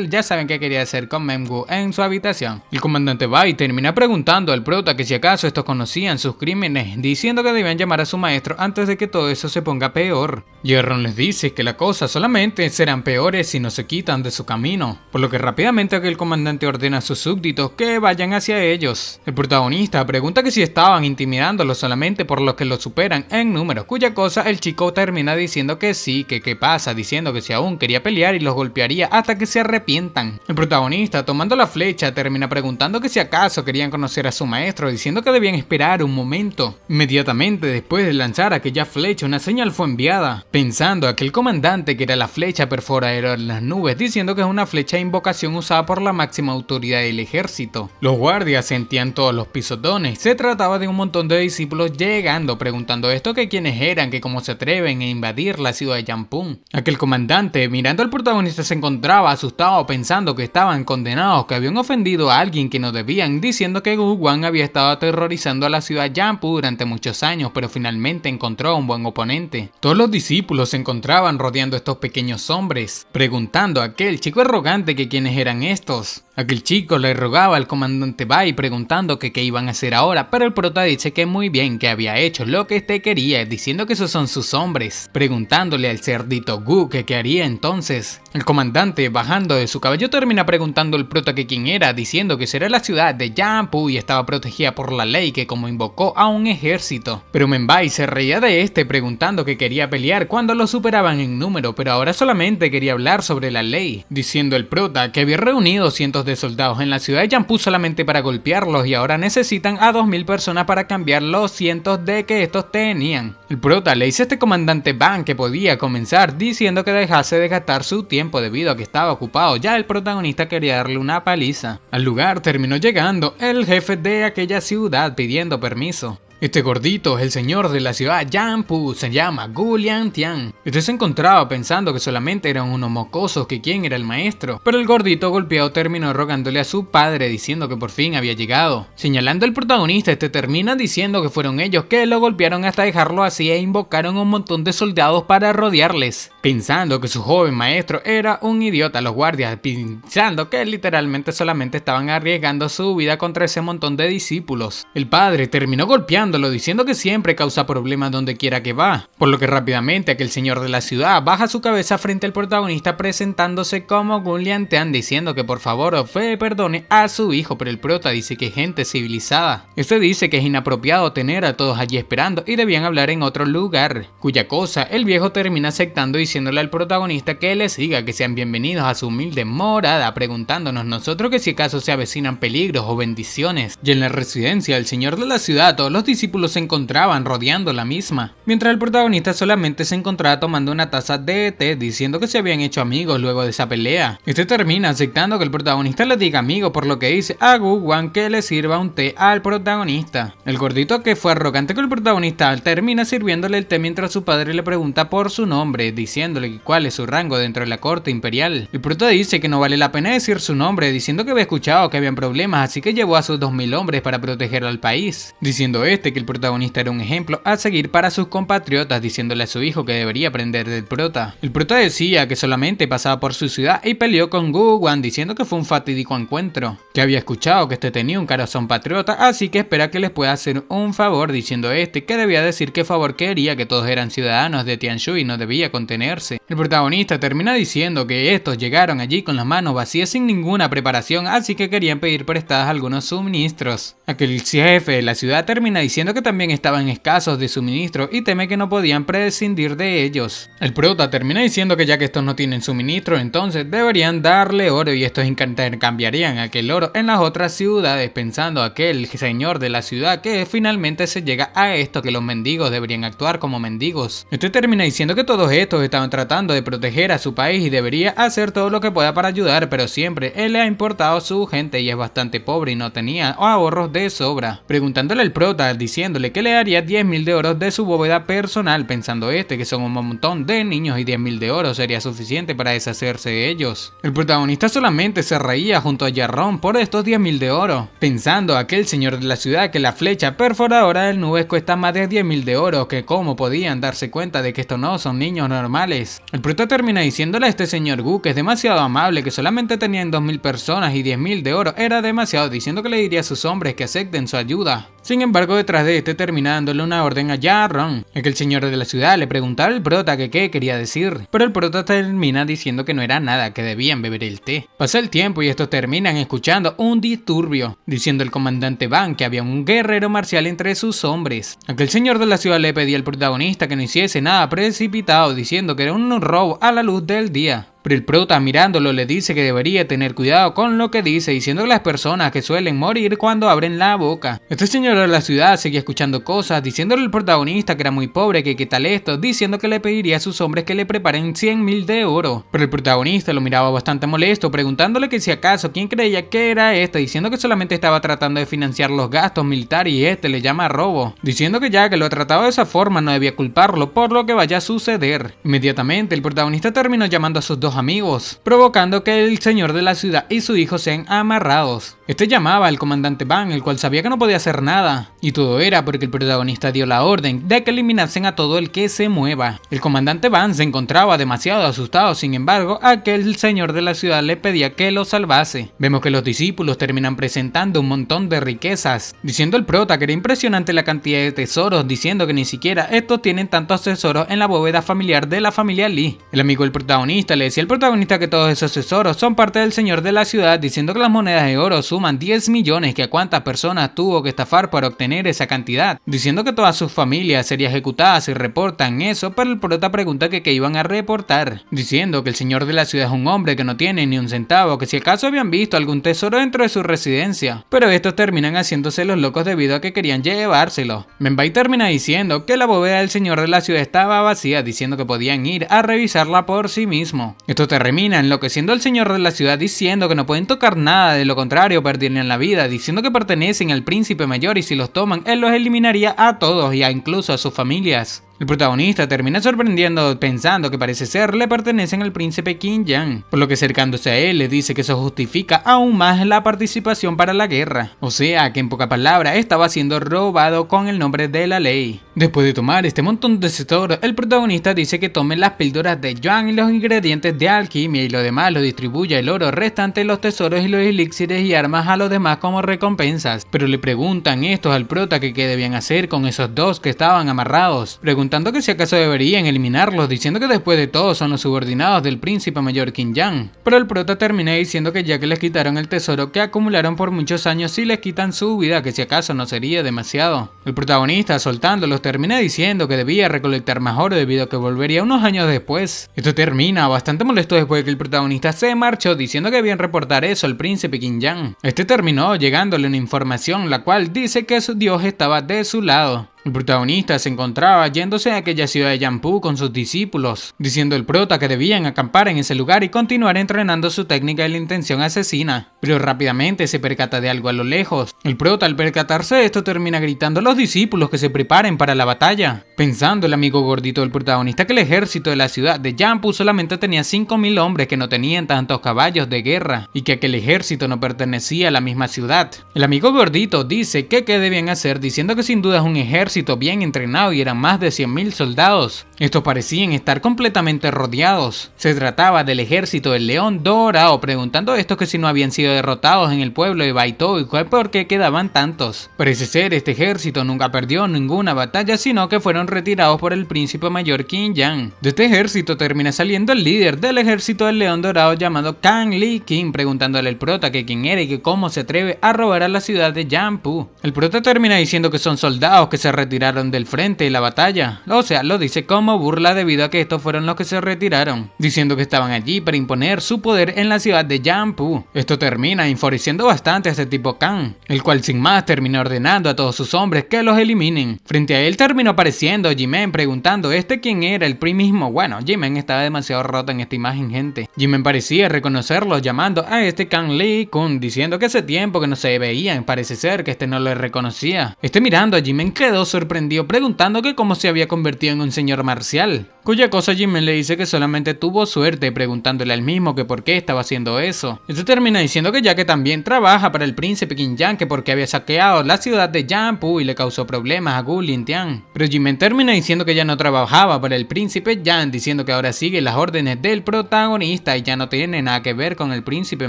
ya saben qué quería hacer con Mengu en su habitación. El comandante Bai termina preguntando al prota que si acaso estos conocían sus crímenes, diciendo que debían llamar a su maestro antes de que todo eso se ponga peor. Yarron les dice que las cosas solamente serán peores si no se quitan de su camino, por lo que rápidamente aquel comandante ordena a sus súbditos que vayan hacia ellos. El protagonista pregunta que si estaban intimidándolos solamente por los que lo superan en número, cuya cosa el chico termina diciendo que sí, que qué pasa, diciendo que si aún quería pelear y los golpearía hasta que se arrepientan. El protagonista, tomando la flecha, termina preguntando que si acaso querían conocer a su maestro, diciendo que debían esperar un momento. Inmediatamente después de lanzar aquella flecha, una señal fue enviada, pensando aquel comandante que era la flecha perforadora en las nubes, diciendo que es una flecha de invocación usada por la máxima autoridad del ejército. Los guardias sentían todos los pisotones. Se trataba de un montón de discípulos llegando, preguntando esto que quiénes eran, que cómo se atreven a invadir la ciudad de Yanpun. Aquel comandante, mirando al protagonista, se encontraba asustado, pensando que estaban condenados, que habían ofendido a alguien que no debían, diciendo que Gu Guan había estado aterrorizando a la ciudad de Yanpu durante muchos años, pero finalmente encontró un buen oponente. Todos los discípulos se encontraban rodeando a estos pequeños hombres, preguntando a aquel chico arrogante que quiénes eran estos. Aquel chico le rogaba al comandante Bai preguntando que qué iban a hacer ahora, pero el prota dice que muy bien, que había hecho lo que este quería, diciendo que esos son sus hombres, preguntándole al cerdito Gu que qué haría entonces. El comandante, bajando de su caballo, termina preguntando al prota que quién era, diciendo que será la ciudad de Yanpu y estaba protegida por la ley, que como invocó a un ejército. Pero Menbai se reía de este, preguntando que quería pelear cuando lo superaban en número, pero ahora solamente quería hablar sobre la ley, diciendo el prota que había reunido cientos de soldados en la ciudad de Yanpu solamente para golpearlos y ahora necesitan a 2000 personas para cambiar los cientos de que estos tenían. El prota le dice a este comandante Ban que podía comenzar, diciendo que dejase de gastar su tiempo debido a que estaba ocupado. Ya el protagonista quería darle una paliza. Al lugar terminó llegando el jefe de aquella ciudad pidiendo permiso. Este gordito es el señor de la ciudad Yanpu, se llama Gu Liantian. Este se encontraba pensando que solamente eran unos mocosos, que quién era el maestro, pero el gordito golpeado terminó rogándole a su padre diciendo que por fin había llegado. Señalando al protagonista, este termina diciendo que fueron ellos que lo golpearon hasta dejarlo así e invocaron un montón de soldados para rodearles, pensando que su joven maestro era un idiota. Los guardias pensando que literalmente solamente estaban arriesgando su vida contra ese montón de discípulos. El padre terminó golpeando diciendo que siempre causa problemas donde quiera que va, por lo que rápidamente aquel señor de la ciudad baja su cabeza frente al protagonista presentándose como Gu Liantian, diciendo que por favor perdone a su hijo, pero el prota dice que es gente civilizada. Este dice que es inapropiado tener a todos allí esperando y debían hablar en otro lugar, cuya cosa el viejo termina aceptando, diciéndole al protagonista que le siga, que sean bienvenidos a su humilde morada, preguntándonos nosotros que si acaso se avecinan peligros o bendiciones. Y en la residencia del señor de la ciudad todos los discípulos se encontraban rodeando la misma, mientras el protagonista solamente se encontraba tomando una taza de té, diciendo que se habían hecho amigos luego de esa pelea. Este termina aceptando que el protagonista le diga amigo, por lo que dice a Gu Guan que le sirva un té al protagonista. El gordito, que fue arrogante con el protagonista, termina sirviéndole el té mientras su padre le pregunta por su nombre, diciéndole cuál es su rango dentro de la corte imperial. El prota dice que no vale la pena decir su nombre, diciendo que había escuchado que habían problemas, así que llevó a sus 2000 hombres para proteger al país, diciendo que el protagonista era un ejemplo a seguir para sus compatriotas, diciéndole a su hijo que debería aprender del prota. El prota decía que solamente pasaba por su ciudad y peleó con Gu Guan, diciendo que fue un fatídico encuentro, que había escuchado que este tenía un corazón patriota, así que espera que les pueda hacer un favor, diciendo que debía decir qué favor quería, que todos eran ciudadanos de Tianshu y no debía contenerse. El protagonista termina diciendo que estos llegaron allí con las manos vacías sin ninguna preparación, así que querían pedir prestadas algunos suministros. Aquel jefe de la ciudad termina diciendo que también estaban escasos de suministro y teme que no podían prescindir de ellos. El prota termina diciendo que ya que estos no tienen suministro, entonces deberían darle oro y estos intercambiarían aquel oro en las otras ciudades, pensando aquel señor de la ciudad que finalmente se llega a esto, que los mendigos deberían actuar como mendigos. Este termina diciendo que todos estos estaban tratando de proteger a su país y debería hacer todo lo que pueda para ayudar, pero siempre él le ha importado su gente y es bastante pobre y no tenía ahorros de sobra, preguntándole al prota, diciéndole que le daría 10.000 de oro de su bóveda personal, pensando que son un montón de niños y 10.000 de oro sería suficiente para deshacerse de ellos. El protagonista solamente se reía junto a Yarrón por estos 10.000 de oro, pensando aquel señor de la ciudad que la flecha perforadora del nubes cuesta más de 10.000 de oro, que cómo podían darse cuenta de que estos no son niños normales. El prota termina diciéndole a este señor Gu que es demasiado amable, que solamente tenían 2.000 personas y 10.000 de oro era demasiado, diciendo que le diría a sus hombres que acepten su ayuda. Sin embargo, detrás de termina dándole una orden a Yarrón, que el señor de la ciudad le preguntaba al prota que qué quería decir, pero el prota termina diciendo que no era nada, que debían beber el té. Pasa el tiempo y estos terminan escuchando un disturbio, diciendo el comandante Ban que había un guerrero marcial entre sus hombres. Aquel señor de la ciudad le pedía al protagonista que no hiciese nada precipitado, diciendo que era un robo a la luz del día. Pero el prota mirándolo le dice que debería tener cuidado con lo que dice, diciendo que las personas que suelen morir cuando abren la boca. Este señor de la ciudad seguía escuchando cosas, diciéndole al protagonista que era muy pobre, que qué tal esto, diciendo que le pediría a sus hombres que le preparen 100.000 de oro. Pero el protagonista lo miraba bastante molesto, preguntándole que si acaso quién creía que era este, diciendo que solamente estaba tratando de financiar los gastos militares y este le llama robo, diciendo que ya que lo ha tratado de esa forma no debía culparlo por lo que vaya a suceder. Inmediatamente el protagonista terminó llamando a sus dos amigos, provocando que el señor de la ciudad y su hijo sean amarrados. Este llamaba al comandante Van, el cual sabía que no podía hacer nada, y todo era porque el protagonista dio la orden de que eliminasen a todo el que se mueva. El comandante Van se encontraba demasiado asustado, sin embargo, aquel señor de la ciudad le pedía que lo salvase. Vemos que los discípulos terminan presentando un montón de riquezas, diciendo el prota que era impresionante la cantidad de tesoros, diciendo que ni siquiera estos tienen tantos tesoros en la bóveda familiar de la familia Lee. El amigo del protagonista le decía al protagonista que todos esos tesoros son parte del señor de la ciudad, diciendo que las monedas de oro suman 10 millones, que a cuántas personas tuvo que estafar para obtener esa cantidad, diciendo que toda su familia sería ejecutada si reportan eso, pero el prota pregunta que qué iban a reportar, diciendo que el señor de la ciudad es un hombre que no tiene ni un centavo, que si acaso habían visto algún tesoro dentro de su residencia, pero estos terminan haciéndose los locos debido a que querían llevárselo. Benbai termina diciendo que la bóveda del señor de la ciudad estaba vacía, diciendo que podían ir a revisarla por sí mismo. Esto termina enloqueciendo al señor de la ciudad, diciendo que no pueden tocar nada, de lo contrario perderían la vida, diciendo que pertenecen al príncipe mayor y si los toman él los eliminaría a todos y incluso a sus familias. El protagonista termina sorprendiendo pensando que parece ser le pertenecen al príncipe Qin Yang, por lo que acercándose a él le dice que eso justifica aún más la participación para la guerra, o sea que en pocas palabras estaba siendo robado con el nombre de la ley. Después de tomar este montón de tesoros, el protagonista dice que tome las píldoras de Yuan y los ingredientes de alquimia y lo demás lo distribuya el oro restante, los tesoros y los elixires y armas a los demás como recompensas, pero le preguntan estos al prota que qué debían hacer con esos dos que estaban amarrados, preguntando que si acaso deberían eliminarlos, diciendo que después de todo son los subordinados del príncipe mayor Qin Yang, pero el prota termina diciendo que ya que les quitaron el tesoro que acumularon por muchos años, si les quitan su vida, que si acaso no sería demasiado. El protagonista, soltándolos, termina diciendo que debía recolectar más oro debido a que volvería unos años después. Esto termina bastante molesto después de que el protagonista se marchó, diciendo que debían reportar eso al príncipe Qin Yang. Este terminó llegándole una información la cual dice que su dios estaba de su lado. El protagonista se encontraba yéndose a aquella ciudad de Yanpu con sus discípulos, diciendo el prota que debían acampar en ese lugar y continuar entrenando su técnica de la intención asesina, pero rápidamente se percata de algo a lo lejos. El prota al percatarse de esto termina gritando a los discípulos que se preparen para la batalla, pensando el amigo gordito del protagonista que el ejército de la ciudad de Yanpu solamente tenía 5.000 hombres que no tenían tantos caballos de guerra y que aquel ejército no pertenecía a la misma ciudad. El amigo gordito dice que qué debían hacer, diciendo que sin duda es un ejército bien entrenado y eran más de 100.000 soldados. Estos parecían estar completamente rodeados. Se trataba del ejército del León Dorado, preguntando a estos que si no habían sido derrotados en el pueblo de Baitou y por qué quedaban tantos. Parece ser este ejército nunca perdió ninguna batalla, sino que fueron retirados por el príncipe mayor Qin Yang. De este ejército termina saliendo el líder del ejército del León Dorado llamado Kang Li King, preguntándole al prota que quién era y que cómo se atreve a robar a la ciudad de Yanpu. El prota termina diciendo que son soldados que se retiraron del frente de la batalla, o sea, lo dice como burla debido a que estos fueron los que se retiraron, diciendo que estaban allí para imponer su poder en la ciudad de Yanpu. Esto termina enfureciendo bastante a este tipo Kang, el cual sin más termina ordenando a todos sus hombres que los eliminen. Frente a él terminó apareciendo Jimen preguntando quién era el mismo. Bueno, Jimen estaba demasiado roto en esta imagen, gente. Jimen parecía reconocerlo llamando a Kang Lee Kun, diciendo que hace tiempo que no se veían, parece ser que no lo reconocía. Mirando a Jimen quedó sorprendido preguntando que cómo se había convertido en un señor marcial, cuya cosa Jimen le dice que solamente tuvo suerte, preguntándole al mismo que por qué estaba haciendo eso. Esto termina diciendo que ya que también trabaja para el príncipe Qin Yang, que porque había saqueado la ciudad de Yanpu y le causó problemas a Gu Lintian. Pero Jimen termina diciendo que ya no trabajaba para el príncipe Yang, diciendo que ahora sigue las órdenes del protagonista y ya no tiene nada que ver con el príncipe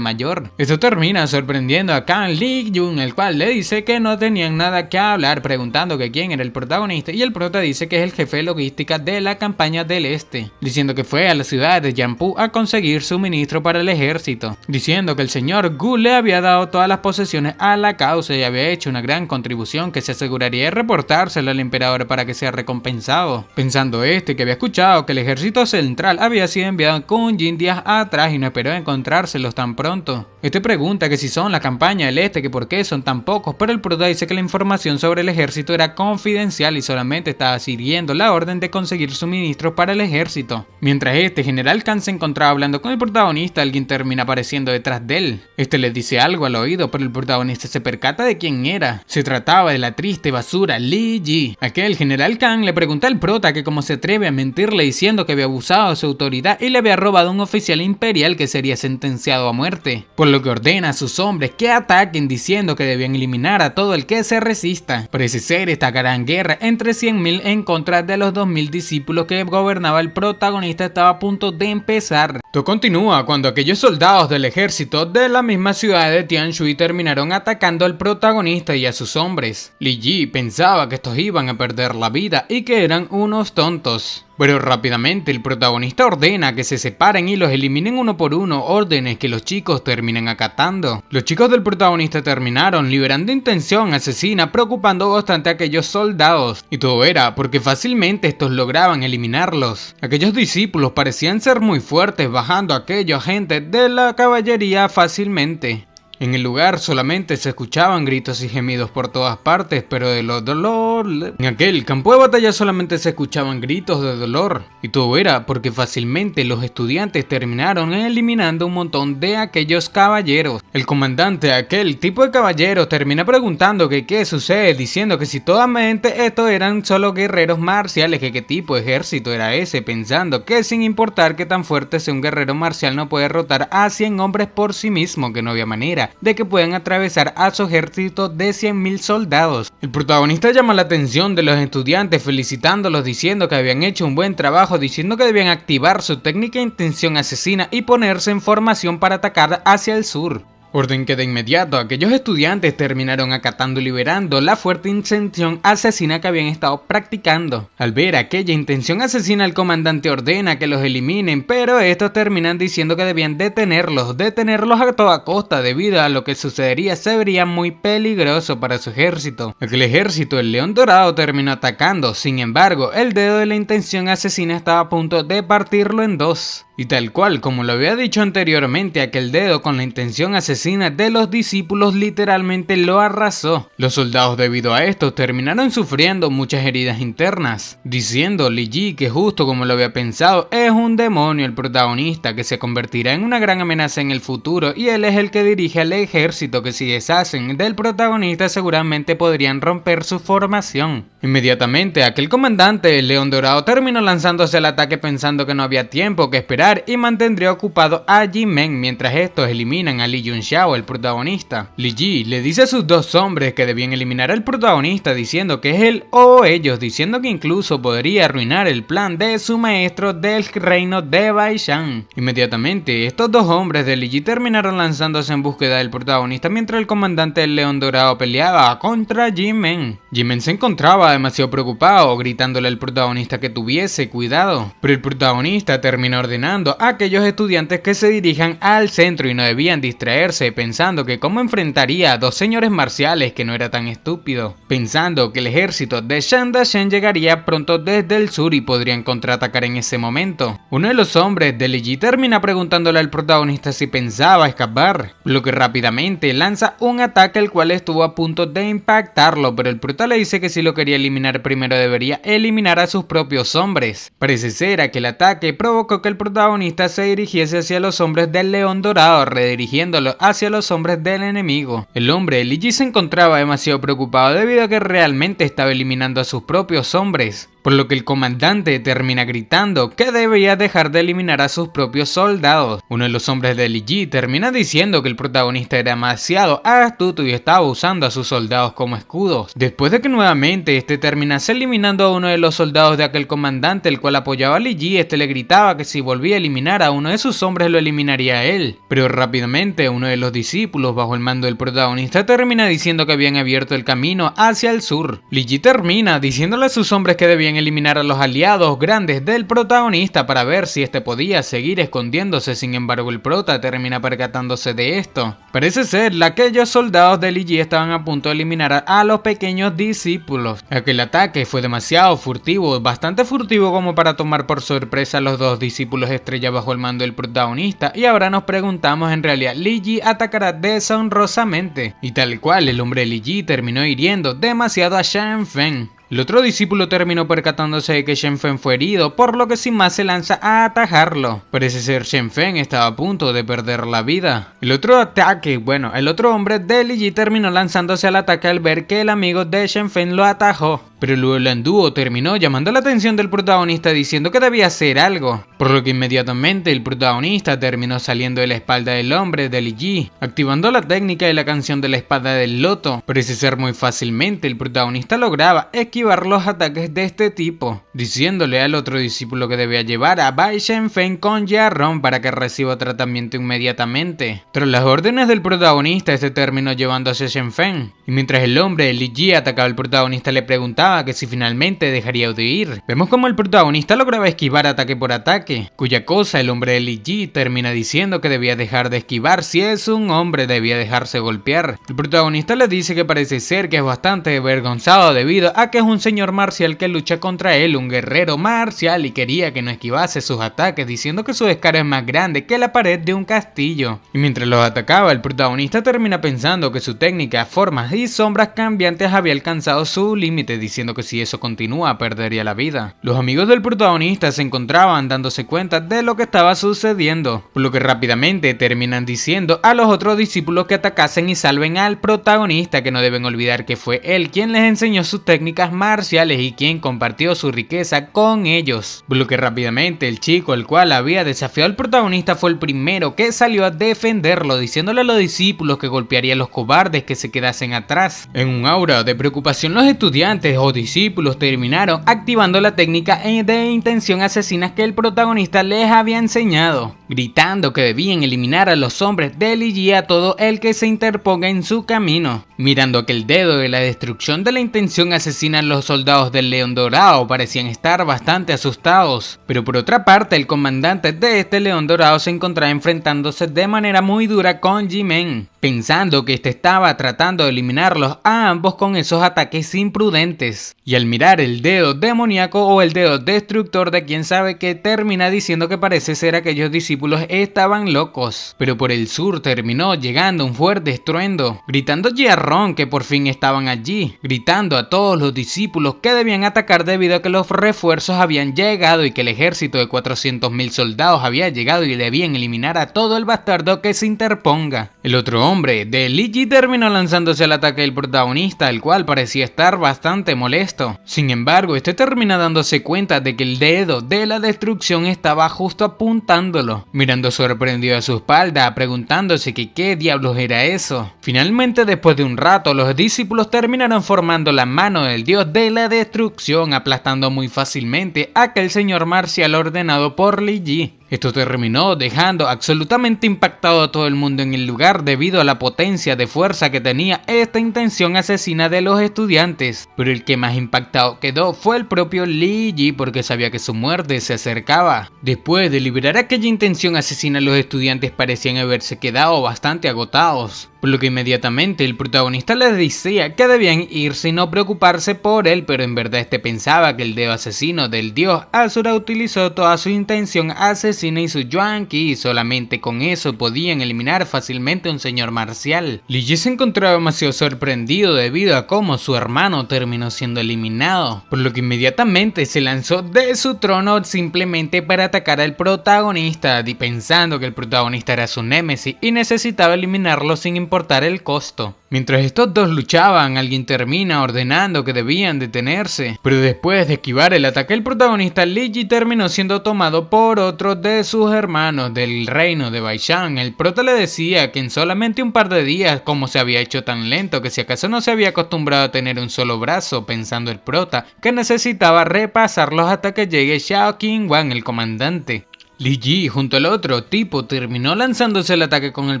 mayor. Esto termina sorprendiendo a Kang Lee Jun, el cual le dice que no tenían nada que hablar, preguntando que quién quién era el protagonista y el prota dice que es el jefe de logística de la campaña del este, diciendo que fue a la ciudad de Yanpu a conseguir suministro para el ejército, diciendo que el señor Gu le había dado todas las posesiones a la causa y había hecho una gran contribución que se aseguraría de reportárselo al emperador para que sea recompensado, pensando que había escuchado que el ejército central había sido enviado con Jin días atrás y no esperó encontrárselos tan pronto. Pregunta que si son la campaña del este, que por qué son tan pocos, pero el prota dice que la información sobre el ejército era confidencial y solamente estaba siguiendo la orden de conseguir suministros para el ejército. Mientras general Khan se encontraba hablando con el protagonista, alguien termina apareciendo detrás de él. Le dice algo al oído, pero el protagonista se percata de quién era. Se trataba de la triste basura Li Yi. Aquel general Khan le pregunta al prota que cómo se atreve a mentirle diciendo que había abusado de su autoridad y le había robado a un oficial imperial que sería sentenciado a muerte, por lo que ordena a sus hombres que ataquen diciendo que debían eliminar a todo el que se resista. Parece ser esta gran guerra entre 100.000 en contra de los 2.000 discípulos que gobernaba el protagonista estaba a punto de empezar. Todo continúa cuando aquellos soldados del ejército de la misma ciudad de Tianshui terminaron atacando al protagonista y a sus hombres. Li Yi pensaba que estos iban a perder la vida y que eran unos tontos. Pero rápidamente el protagonista ordena que se separen y los eliminen uno por uno, órdenes que los chicos terminan acatando. Los chicos del protagonista terminaron liberando intención asesina, preocupando bastante a aquellos soldados, y todo era porque fácilmente estos lograban eliminarlos. Aquellos discípulos parecían ser muy fuertes, bajando a aquellos agentes de la caballería fácilmente. En el lugar solamente se escuchaban gritos y gemidos por todas partes, pero de dolor. En aquel campo de batalla solamente se escuchaban gritos de dolor. Y todo era porque fácilmente los estudiantes terminaron eliminando un montón de aquellos caballeros. El comandante de aquel tipo de caballeros termina preguntando que qué sucede, diciendo que si totalmente estos eran solo guerreros marciales, que qué tipo de ejército era ese, pensando que sin importar que tan fuerte sea un guerrero marcial no puede derrotar a 100 hombres por sí mismo, que no había manera de que puedan atravesar a su ejército de 100.000 soldados. El protagonista llama la atención de los estudiantes felicitándolos diciendo que habían hecho un buen trabajo, diciendo que debían activar su técnica de intención asesina y ponerse en formación para atacar hacia el sur. Orden que de inmediato aquellos estudiantes terminaron acatando y liberando la fuerte intención asesina que habían estado practicando. Al ver aquella intención asesina, el comandante ordena que los eliminen, pero estos terminan diciendo que debían detenerlos a toda costa, debido a lo que sucedería se vería muy peligroso para su ejército. Aquel ejército, el León Dorado, terminó atacando, sin embargo, el dedo de la intención asesina estaba a punto de partirlo en dos. Y tal cual como lo había dicho anteriormente, aquel dedo con la intención asesina de los discípulos literalmente lo arrasó. Los soldados debido a esto terminaron sufriendo muchas heridas internas, diciendo Li Yi que justo como lo había pensado es un demonio el protagonista que se convertirá en una gran amenaza en el futuro y él es el que dirige al ejército que si deshacen del protagonista seguramente podrían romper su formación. Inmediatamente aquel comandante, el León Dorado, terminó lanzándose al ataque pensando que no había tiempo que esperar y mantendría ocupado a Jimen mientras estos eliminan a Li Yunxiao, el protagonista. Li Yi le dice a sus dos hombres que debían eliminar al protagonista diciendo que es él o ellos, diciendo que incluso podría arruinar el plan de su maestro del reino de Baishan. Inmediatamente estos dos hombres de Li Yi terminaron lanzándose en búsqueda del protagonista mientras el comandante del León Dorado peleaba contra Jimen. Jimen se encontraba demasiado preocupado, gritándole al protagonista que tuviese cuidado, pero el protagonista terminó ordenando a aquellos estudiantes que se dirijan al centro y no debían distraerse, pensando que cómo enfrentaría a dos señores marciales, que no era tan estúpido, pensando que el ejército de Shan Dashen llegaría pronto desde el sur y podrían contraatacar en ese momento. Uno de los hombres de Li Yi termina preguntándole al protagonista si pensaba escapar, lo que rápidamente lanza un ataque el cual estuvo a punto de impactarlo, pero el prota le dice que si lo quería eliminar primero debería eliminar a sus propios hombres. Parece ser que el ataque provocó que el protagonista se dirigiese hacia los hombres del León Dorado, redirigiéndolo hacia los hombres del enemigo. El hombre de Li Yi se encontraba demasiado preocupado debido a que realmente estaba eliminando a sus propios hombres. por lo que el comandante termina gritando que debía dejar de eliminar a sus propios soldados. Uno de los hombres de Li Ji termina diciendo que el protagonista era demasiado astuto y estaba usando a sus soldados como escudos. Después de que nuevamente este terminase eliminando a uno de los soldados de aquel comandante, el cual apoyaba a Li Ji, este le gritaba que si volvía a eliminar a uno de sus hombres lo eliminaría a él. Pero rápidamente uno de los discípulos bajo el mando del protagonista termina diciendo que habían abierto el camino hacia el sur. Li Ji termina diciéndole a sus hombres que debían eliminar a los aliados grandes del protagonista para ver si este podía seguir escondiéndose. Sin embargo, el prota termina percatándose de esto. Parece ser que aquellos soldados de Li Ji estaban a punto de eliminar a los pequeños discípulos. Aquel ataque fue demasiado furtivo, bastante furtivo como para tomar por sorpresa a los dos discípulos estrella bajo el mando del protagonista, y ahora nos preguntamos, en realidad Li Ji atacará deshonrosamente, y tal cual el hombre de Li Ji terminó hiriendo demasiado a Shen Feng. El otro discípulo terminó percatándose de que Shen Feng fue herido, por lo que sin más se lanza a atajarlo. Parece ser Shen Feng estaba a punto de perder la vida. El otro hombre de Li Ji terminó lanzándose al ataque al ver que el amigo de Shen Feng lo atajó. Pero luego el Landuo terminó llamando la atención del protagonista diciendo que debía hacer algo, por lo que inmediatamente el protagonista terminó saliendo de la espalda del hombre de Li Ji, activando la técnica de la canción de la espada del loto. Parece ser muy fácilmente el protagonista lograba esquivar los ataques de este tipo, diciéndole al otro discípulo que debía llevar a Bai Shen Feng con Jarrón para que reciba tratamiento inmediatamente. Tras las órdenes del protagonista, este terminó llevándose a Shen Feng, y mientras el hombre de Li Ji atacaba al protagonista le preguntaba que si finalmente dejaría de huir. Vemos como el protagonista lograba esquivar ataque por ataque, cuya cosa el hombre de Li Ji termina diciendo que debía dejar de esquivar. Si es un hombre debía dejarse golpear. El protagonista le dice que parece ser que es bastante avergonzado debido a que es un señor marcial que lucha contra él, un guerrero marcial, y quería que no esquivase sus ataques, diciendo que su descaro es más grande que la pared de un castillo. Y mientras los atacaba, el protagonista termina pensando que su técnica, formas y sombras cambiantes había alcanzado su límite, diciendo que si eso continúa perdería la vida. Los amigos del protagonista se encontraban dándose cuenta de lo que estaba sucediendo, por lo que rápidamente terminan diciendo a los otros discípulos que atacasen y salven al protagonista, que no deben olvidar que fue él quien les enseñó sus técnicas marciales y quien compartió su riqueza con ellos. Por lo que rápidamente el chico, el cual había desafiado al protagonista, fue el primero que salió a defenderlo, diciéndole a los discípulos que golpearía a los cobardes que se quedasen atrás. En un aura de preocupación, los estudiantes o discípulos terminaron activando la técnica de intención asesina que el protagonista les había enseñado, gritando que debían eliminar a los hombres de Li Ji a todo el que se interponga en su camino. Mirando que el dedo de la destrucción de la intención asesina, los soldados del León Dorado parecían estar bastante asustados, pero por otra parte el comandante de este León Dorado se encontraba enfrentándose de manera muy dura con Ji-Men, pensando que este estaba tratando de eliminarlos a ambos con esos ataques imprudentes. Y al mirar el dedo demoníaco o el dedo destructor de quien sabe que, termina diciendo que parece ser aquellos discípulos estaban locos. Pero por el sur terminó llegando un fuerte estruendo, gritando Jarrón que por fin estaban allí, gritando a todos los discípulos que debían atacar debido a que los refuerzos habían llegado y que el ejército de 400.000 soldados había llegado y debían eliminar a todo el bastardo que se interponga. El otro hombre de Li Ji terminó lanzándose al ataque del protagonista, el cual parecía estar bastante molesto. Sin embargo, este termina dándose cuenta de que el dedo de la destrucción estaba justo apuntándolo, mirando sorprendido a su espalda, preguntándose que qué diablos era eso. Finalmente, después de un rato, los discípulos terminaron formando la mano del dios de la destrucción, aplastando muy fácilmente a aquel señor marcial ordenado por Li Ji. Esto terminó dejando absolutamente impactado a todo el mundo en el lugar debido a la potencia de fuerza que tenía esta intención asesina de los estudiantes. Pero el que más impactado quedó fue el propio Li Ji, porque sabía que su muerte se acercaba. Después de liberar aquella intención asesina, los estudiantes parecían haberse quedado bastante agotados, por lo que inmediatamente el protagonista les decía que debían irse y no preocuparse por él, pero en verdad este pensaba que el dedo asesino del dios Asura utilizó toda su intención asesina y su Yuan Qi, y solamente con eso podían eliminar fácilmente a un señor marcial. Li Ji se encontraba demasiado sorprendido debido a cómo su hermano terminó siendo eliminado, por lo que inmediatamente se lanzó de su trono simplemente para atacar al protagonista, pensando que el protagonista era su némesis y necesitaba eliminarlo sin importar el costo. Mientras estos dos luchaban, alguien termina ordenando que debían detenerse, pero después de esquivar el ataque del protagonista, Li Ji terminó siendo tomado por otro de sus hermanos del reino de Baishan. El prota le decía que en solamente un par de días, como se había hecho tan lento, que si acaso no se había acostumbrado a tener un solo brazo, pensando el prota que necesitaba repasarlos hasta que llegue Xiao Qingwan, el comandante. Li Ji junto al otro tipo terminó lanzándose el ataque con el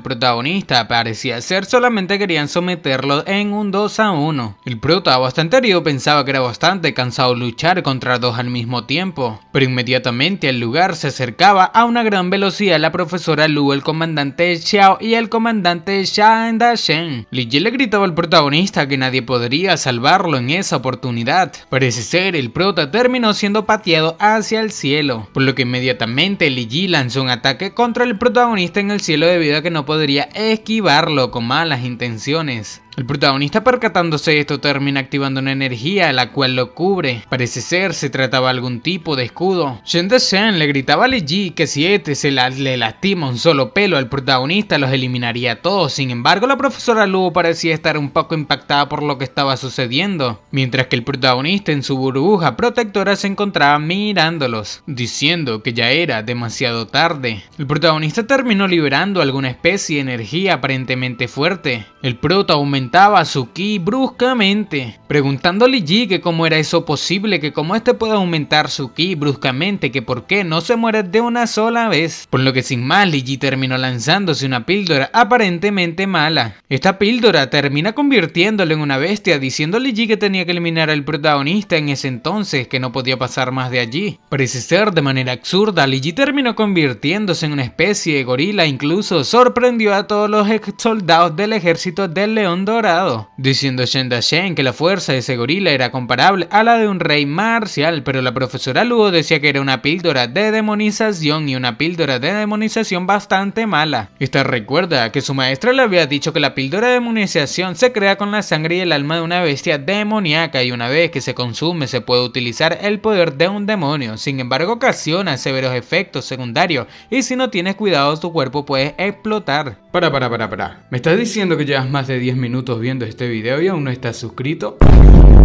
protagonista. Parecía ser solamente querían someterlo en un 2-1. El prota, bastante herido, pensaba que era bastante cansado luchar contra dos al mismo tiempo, pero inmediatamente al lugar se acercaba a una gran velocidad la profesora Lu, el comandante Xiao y el comandante Shan Dashen. Li Ji le gritaba al protagonista que nadie podría salvarlo en esa oportunidad. Parece ser el prota terminó siendo pateado hacia el cielo, por lo que inmediatamente Li Ji lanzó un ataque contra el protagonista en el cielo debido a que no podría esquivarlo con malas intenciones. El protagonista, percatándose de esto, termina activando una energía la cual lo cubre. Parece ser se trataba de algún tipo de escudo. Shen Dashen le gritaba a Li Ji que si le lastima un solo pelo al protagonista los eliminaría a todos. Sin embargo, la profesora Lu parecía estar un poco impactada por lo que estaba sucediendo, mientras que el protagonista en su burbuja protectora se encontraba mirándolos, diciendo que ya era demasiado tarde. El protagonista terminó liberando alguna especie de energía aparentemente fuerte. El prota aumentaba su ki bruscamente, preguntando a Li Ji que cómo era eso posible, que cómo este puede aumentar su ki bruscamente, que por qué no se muere de una sola vez. Por lo que sin más, Li Ji terminó lanzándose una píldora aparentemente mala. Esta píldora termina convirtiéndolo en una bestia, diciendo a Li Ji que tenía que eliminar al protagonista en ese entonces, que no podía pasar más de allí. Parece ser de manera absurda, Li Ji terminó convirtiéndose en una especie de gorila, incluso sorprendió a todos los ex soldados del ejército del León Dorado, diciendo Shen Dashen que la fuerza de ese gorila era comparable a la de un rey marcial, pero la profesora Luo decía que era una píldora de demonización y una píldora de demonización bastante mala. Esta recuerda que su maestra le había dicho que la píldora de demonización se crea con la sangre y el alma de una bestia demoníaca y una vez que se consume se puede utilizar el poder de un demonio. Sin embargo, ocasiona severos efectos secundarios y si no tienes cuidado tu cuerpo puede explotar. Para. ¿Me estás diciendo que llevas más de 10 minutos viendo este video y aún no estás suscrito?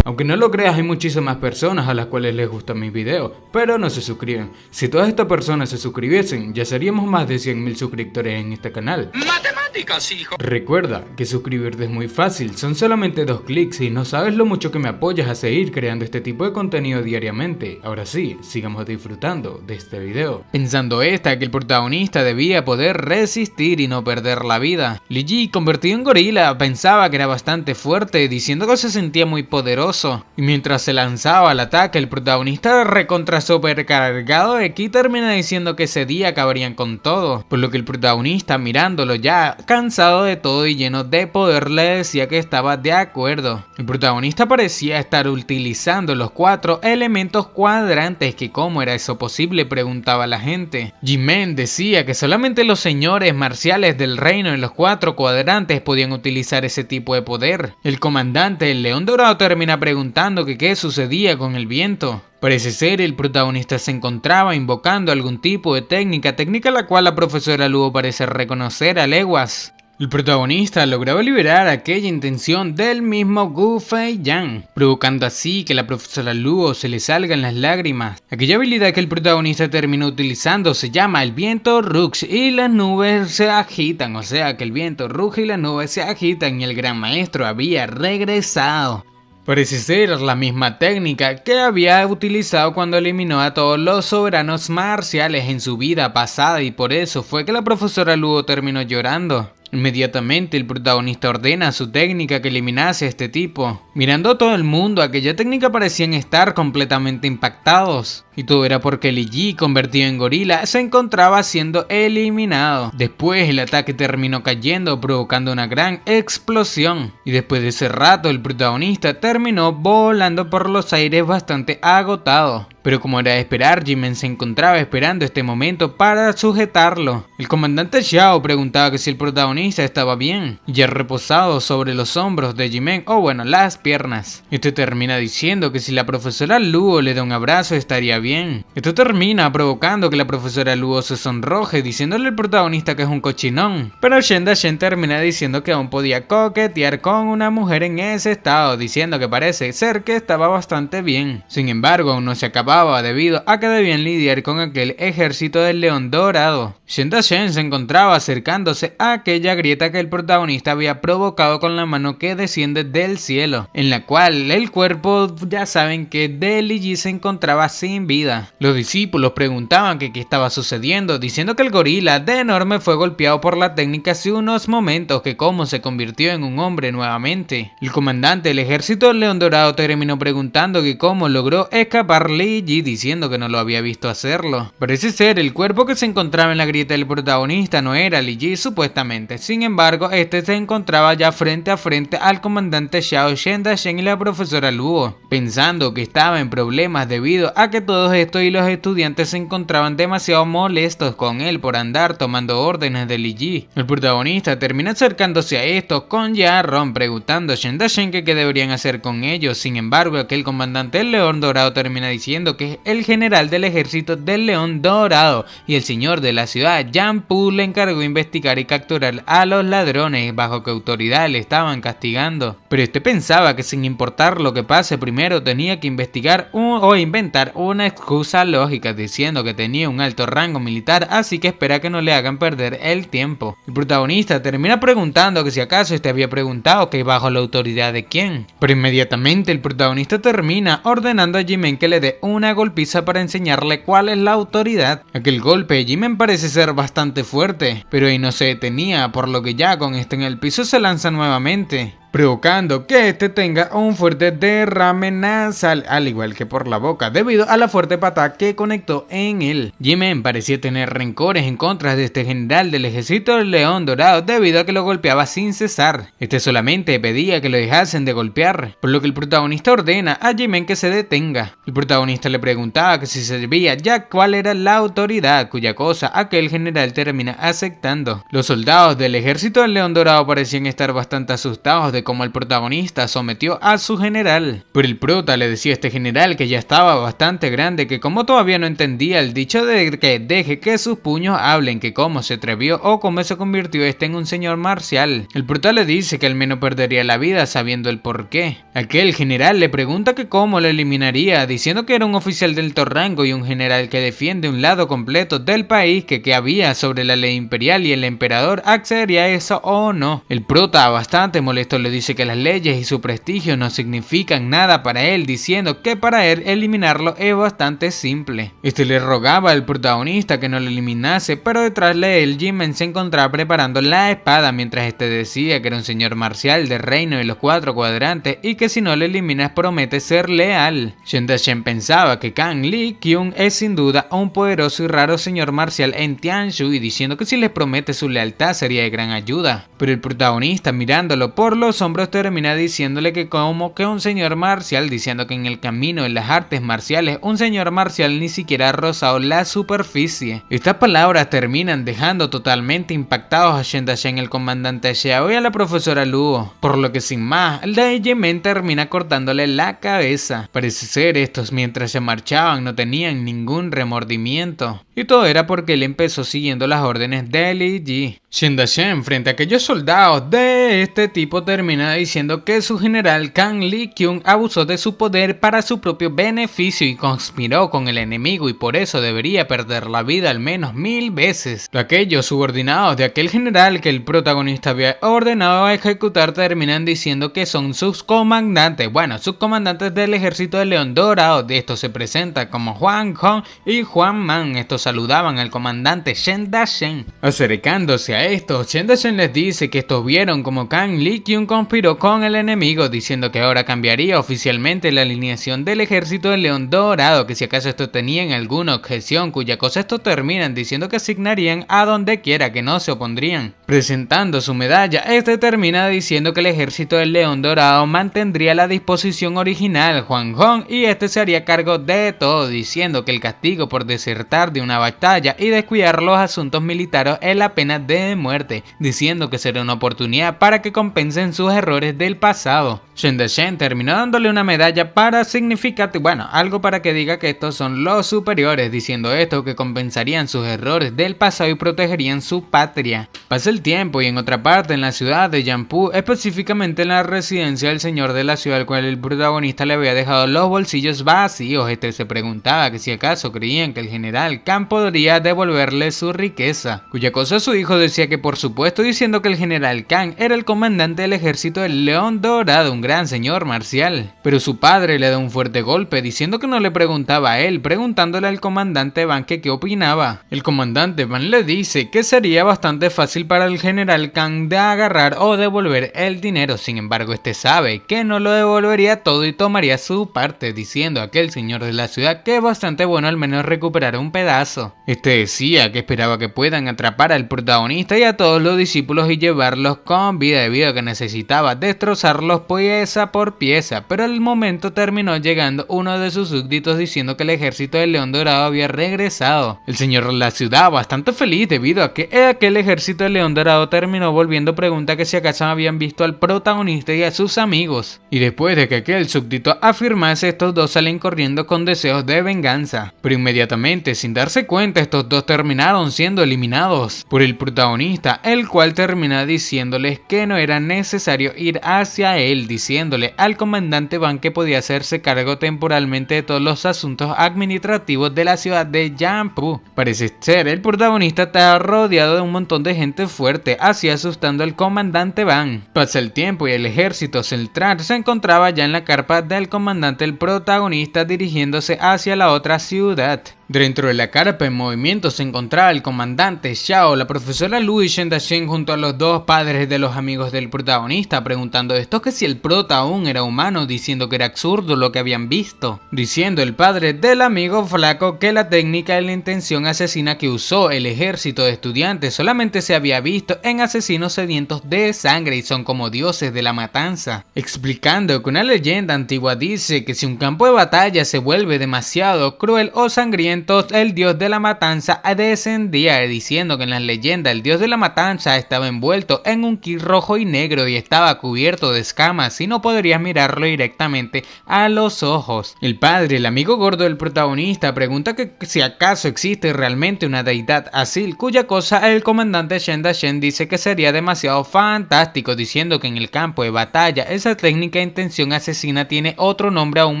Aunque no lo creas, hay muchísimas personas a las cuales les gustan mis videos, pero no se suscriben. Si todas estas personas se suscribiesen, ya seríamos más de 100.000 suscriptores en este canal. ¡Matemáticas, hijo! Recuerda que suscribirte es muy fácil, son solamente 2 clics y no sabes lo mucho que me apoyas a seguir creando este tipo de contenido diariamente. Ahora sí, sigamos disfrutando de este video. Pensando que el protagonista debía poder resistir y no perder la vida. Li Ji, convertido en gorila, pensaba que era bastante fuerte, diciendo que se sentía muy poderoso. Y mientras se lanzaba al ataque, el protagonista recontra supercargado de ki termina diciendo que ese día acabarían con todo, por lo que el protagonista, mirándolo ya cansado de todo y lleno de poder, le decía que estaba de acuerdo. El protagonista parecía estar utilizando los 4 elementos cuadrantes, que cómo era eso posible, preguntaba la gente. Jimen decía que solamente los señores marciales del reino en los 4 cuadrantes podían utilizar ese tipo de poder. El comandante, el León Dorado, termina preguntando que qué sucedía con el viento. Parece ser el protagonista se encontraba invocando algún tipo de técnica la cual la profesora Luo parece reconocer a leguas. El protagonista lograba liberar aquella intención del mismo Gu Feiyan, provocando así que la profesora Luo se le salgan las lágrimas. Aquella habilidad que el protagonista terminó utilizando se llama el viento Rux y las nubes se agitan, o sea que el viento ruge y las nubes se agitan y el gran maestro había regresado. Parece ser la misma técnica que había utilizado cuando eliminó a todos los soberanos marciales en su vida pasada y por eso fue que la profesora Luo terminó llorando. Inmediatamente el protagonista ordena a su técnica que eliminase a este tipo. Mirando a todo el mundo, aquella técnica parecían estar completamente impactados. Y todo era porque Li Ji, convertido en gorila, se encontraba siendo eliminado. Después el ataque terminó cayendo, provocando una gran explosión. Y después de ese rato el protagonista terminó volando por los aires bastante agotado. pero como era de esperar, Jimen se encontraba esperando este momento para sujetarlo. El comandante Xiao preguntaba que si el protagonista estaba bien, ya reposado sobre los hombros de Jimen, o bueno, las piernas. Este termina diciendo que si la profesora Luo le da un abrazo estaría bien. Esto termina provocando que la profesora Luo se sonroje diciéndole al protagonista que es un cochinón, pero Shen Da-shen termina diciendo que aún podía coquetear con una mujer en ese estado, diciendo que parece ser que estaba bastante bien. Sin embargo, aún no se acababa debido a que debían lidiar con aquel ejército del león dorado. Shen Da-shen se encontraba acercándose a aquella grieta que el protagonista había provocado con la mano que desciende del cielo, en la cual el cuerpo, ya saben que de Li Yi se encontraba sin vida. Los discípulos preguntaban que qué estaba sucediendo, diciendo que el gorila de enorme fue golpeado por la técnica hace unos momentos, que cómo se convirtió en un hombre nuevamente. El comandante del ejército del león dorado terminó preguntando que cómo logró escapar Li Yi, diciendo que no lo había visto hacerlo. Parece ser el cuerpo que se encontraba en la grieta del protagonista no era Li Yi supuestamente, sin embargo este se encontraba ya frente a frente al comandante Xiao, Shen Da-shen y la profesora Luo, pensando que estaba en problemas debido a que todos estos y los estudiantes se encontraban demasiado molestos con él por andar tomando órdenes de Li Yi. El protagonista termina acercándose a estos con Jarron preguntando a Shen Da-shen que qué deberían hacer con ellos. Sin embargo, aquel comandante del león dorado termina diciendo que el general del ejército del león dorado y el señor de la ciudad Yan Pu le encargó investigar y capturar a los ladrones bajo qué autoridad le estaban castigando, pero este pensaba que sin importar lo que pase primero tenía que investigar o inventar una excusa lógica diciendo que tenía un alto rango militar, así que espera que no le hagan perder el tiempo. El protagonista termina preguntando que si acaso este había preguntado que bajo la autoridad de quién, pero inmediatamente el protagonista termina ordenando a Jimen que le dé una golpiza para enseñarle cuál es la autoridad. Aquel golpe de Jimen parece ser bastante fuerte, pero ahí no se detenía, por lo que ya con este en el piso se lanza nuevamente, provocando que este tenga un fuerte derrame nasal, al igual que por la boca, debido a la fuerte patada que conectó en él. Jimen parecía tener rencores en contra de este general del ejército del león dorado debido a que lo golpeaba sin cesar. Este solamente pedía que lo dejasen de golpear, por lo que el protagonista ordena a Jimen que se detenga. El protagonista le preguntaba que si sabía ya cuál era la autoridad, cuya cosa aquel general termina aceptando. Los soldados del ejército del león dorado parecían estar bastante asustados de cómo el protagonista sometió a su general, pero el prota le decía a este general que ya estaba bastante grande, que como todavía no entendía el dicho de que deje que sus puños hablen, que cómo se atrevió o cómo se convirtió este en un señor marcial. El prota le dice que al menos perdería la vida sabiendo el porqué. Aquel general le pregunta que cómo lo eliminaría, diciendo que era un oficial de alto rango y un general que defiende un lado completo del país, que había sobre la ley imperial y el emperador accedería a eso o no. El prota, bastante molesto, le dice que las leyes y su prestigio no significan nada para él, diciendo que para él eliminarlo es bastante simple. Este le rogaba al protagonista que no lo eliminase, pero detrás de él Jimen se encontraba preparando la espada, mientras este decía que era un señor marcial del reino de los cuatro cuadrantes y que si no lo eliminas promete ser leal. Shen Da-shen pensaba que Kang Li-kyung es sin duda un poderoso y raro señor marcial en Tianshu, y diciendo que si les promete su lealtad sería de gran ayuda, pero el protagonista mirándolo por los hombros termina diciéndole que como que un señor marcial, diciendo que en el camino de las artes marciales un señor marcial ni siquiera ha rozado la superficie. Estas palabras terminan dejando totalmente impactados a Shen Da-shen, el comandante Xiao y a la profesora Luo, por lo que sin más, el de Jimen termina cortándole la cabeza. Parece ser estos mientras se marchaban no tenían ningún remordimiento, y todo era porque él empezó siguiendo las órdenes de Li Yi. Shen Da-shen frente a aquellos soldados de este tipo termina diciendo que su general Kang Li-kyung abusó de su poder para su propio beneficio y conspiró con el enemigo, y por eso debería perder la vida al menos 1000 veces. Aquellos subordinados de aquel general que el protagonista había ordenado a ejecutar terminan diciendo que son sus comandantes, sus comandantes del ejército del león dorado. De estos se presentan como Huang Hong y Huang Man. Estos saludaban al comandante Shen Da-shen. Acercándose a estos, Shen Da-shen les dice que estos vieron como Kang Li-kyung conspiró con el enemigo, diciendo que ahora cambiaría oficialmente la alineación del ejército del león dorado, que si acaso estos tenían alguna objeción, cuya cosa estos terminan diciendo que asignarían a donde quiera, que no se opondrían. Presentando su medalla, este termina diciendo que el ejército del León Dorado mantendría la disposición original Huang Hong y este se haría cargo de todo, diciendo que el castigo por desertar de una batalla y descuidar los asuntos militares es la pena de muerte, diciendo que será una oportunidad para que compensen sus errores del pasado. Shen Dachen terminó dándole una medalla para significar, algo para que diga que estos son los superiores, diciendo esto que compensarían sus errores del pasado y protegerían su patria. Pasa el tiempo y en otra parte, en la ciudad de Yangpu, específicamente en la residencia del señor de la ciudad al cual el protagonista le había dejado los bolsillos vacíos, este se preguntaba que si acaso creían que el general Kang podría devolverle su riqueza, cuya cosa su hijo decía que por supuesto, diciendo que el general Kang era el comandante del ejército del León Dorado, un gran señor marcial, pero su padre le da un fuerte golpe diciendo que no le preguntaba a él, preguntándole al comandante Van que qué opinaba. El comandante Van le dice que sería bastante fácil para el general Kang de agarrar o devolver el dinero, sin embargo este sabe que no lo devolvería todo y tomaría su parte, diciendo a aquel señor de la ciudad que es bastante bueno al menos recuperar un pedazo. Este decía que esperaba que puedan atrapar al protagonista y a todos los discípulos y llevarlos con vida debido a que necesitaba destrozarlos pieza por pieza, pero al momento terminó llegando uno de sus súbditos diciendo que el ejército del León Dorado había regresado. El señor de la ciudad bastante feliz debido a que aquel ejército del León Dorado terminó volviendo pregunta que si acaso habían visto al protagonista y a sus amigos, y después de que aquel súbdito afirmase, estos dos salen corriendo con deseos de venganza, pero inmediatamente sin darse cuenta estos dos terminaron siendo eliminados por el protagonista, el cual termina diciéndoles que no era necesario ir hacia él, diciéndole al comandante Van que podía hacerse cargo temporalmente de todos los asuntos administrativos de la ciudad de Yangpu. Parece ser el protagonista está rodeado de un montón de gente fuerte, así asustando al comandante Van. Pasa el tiempo y el ejército central se encontraba ya en la carpa del comandante el protagonista dirigiéndose hacia la otra ciudad. Dentro de la carpa en movimiento se encontraba el comandante Xiao, la profesora Lu y Shen Dachen junto a los dos padres de los amigos del protagonista, preguntando esto que si el prota aún era humano, diciendo que era absurdo lo que habían visto, diciendo el padre del amigo flaco que la técnica de la intención asesina que usó el ejército de estudiantes solamente se había visto en asesinos sedientos de sangre y son como dioses de la matanza, explicando que una leyenda antigua dice que si un campo de batalla se vuelve demasiado cruel o sangriento, el dios de la matanza descendía, diciendo que en la leyenda el dios de la matanza estaba envuelto en un ki rojo y negro y estaba cubierto de escamas y no podrías mirarlo directamente a los ojos. El padre, el amigo gordo del protagonista, pregunta que si acaso existe realmente una deidad así, cuya cosa el comandante Shen Dachen dice que sería demasiado fantástico, diciendo que en el campo de batalla esa técnica de intención asesina tiene otro nombre aún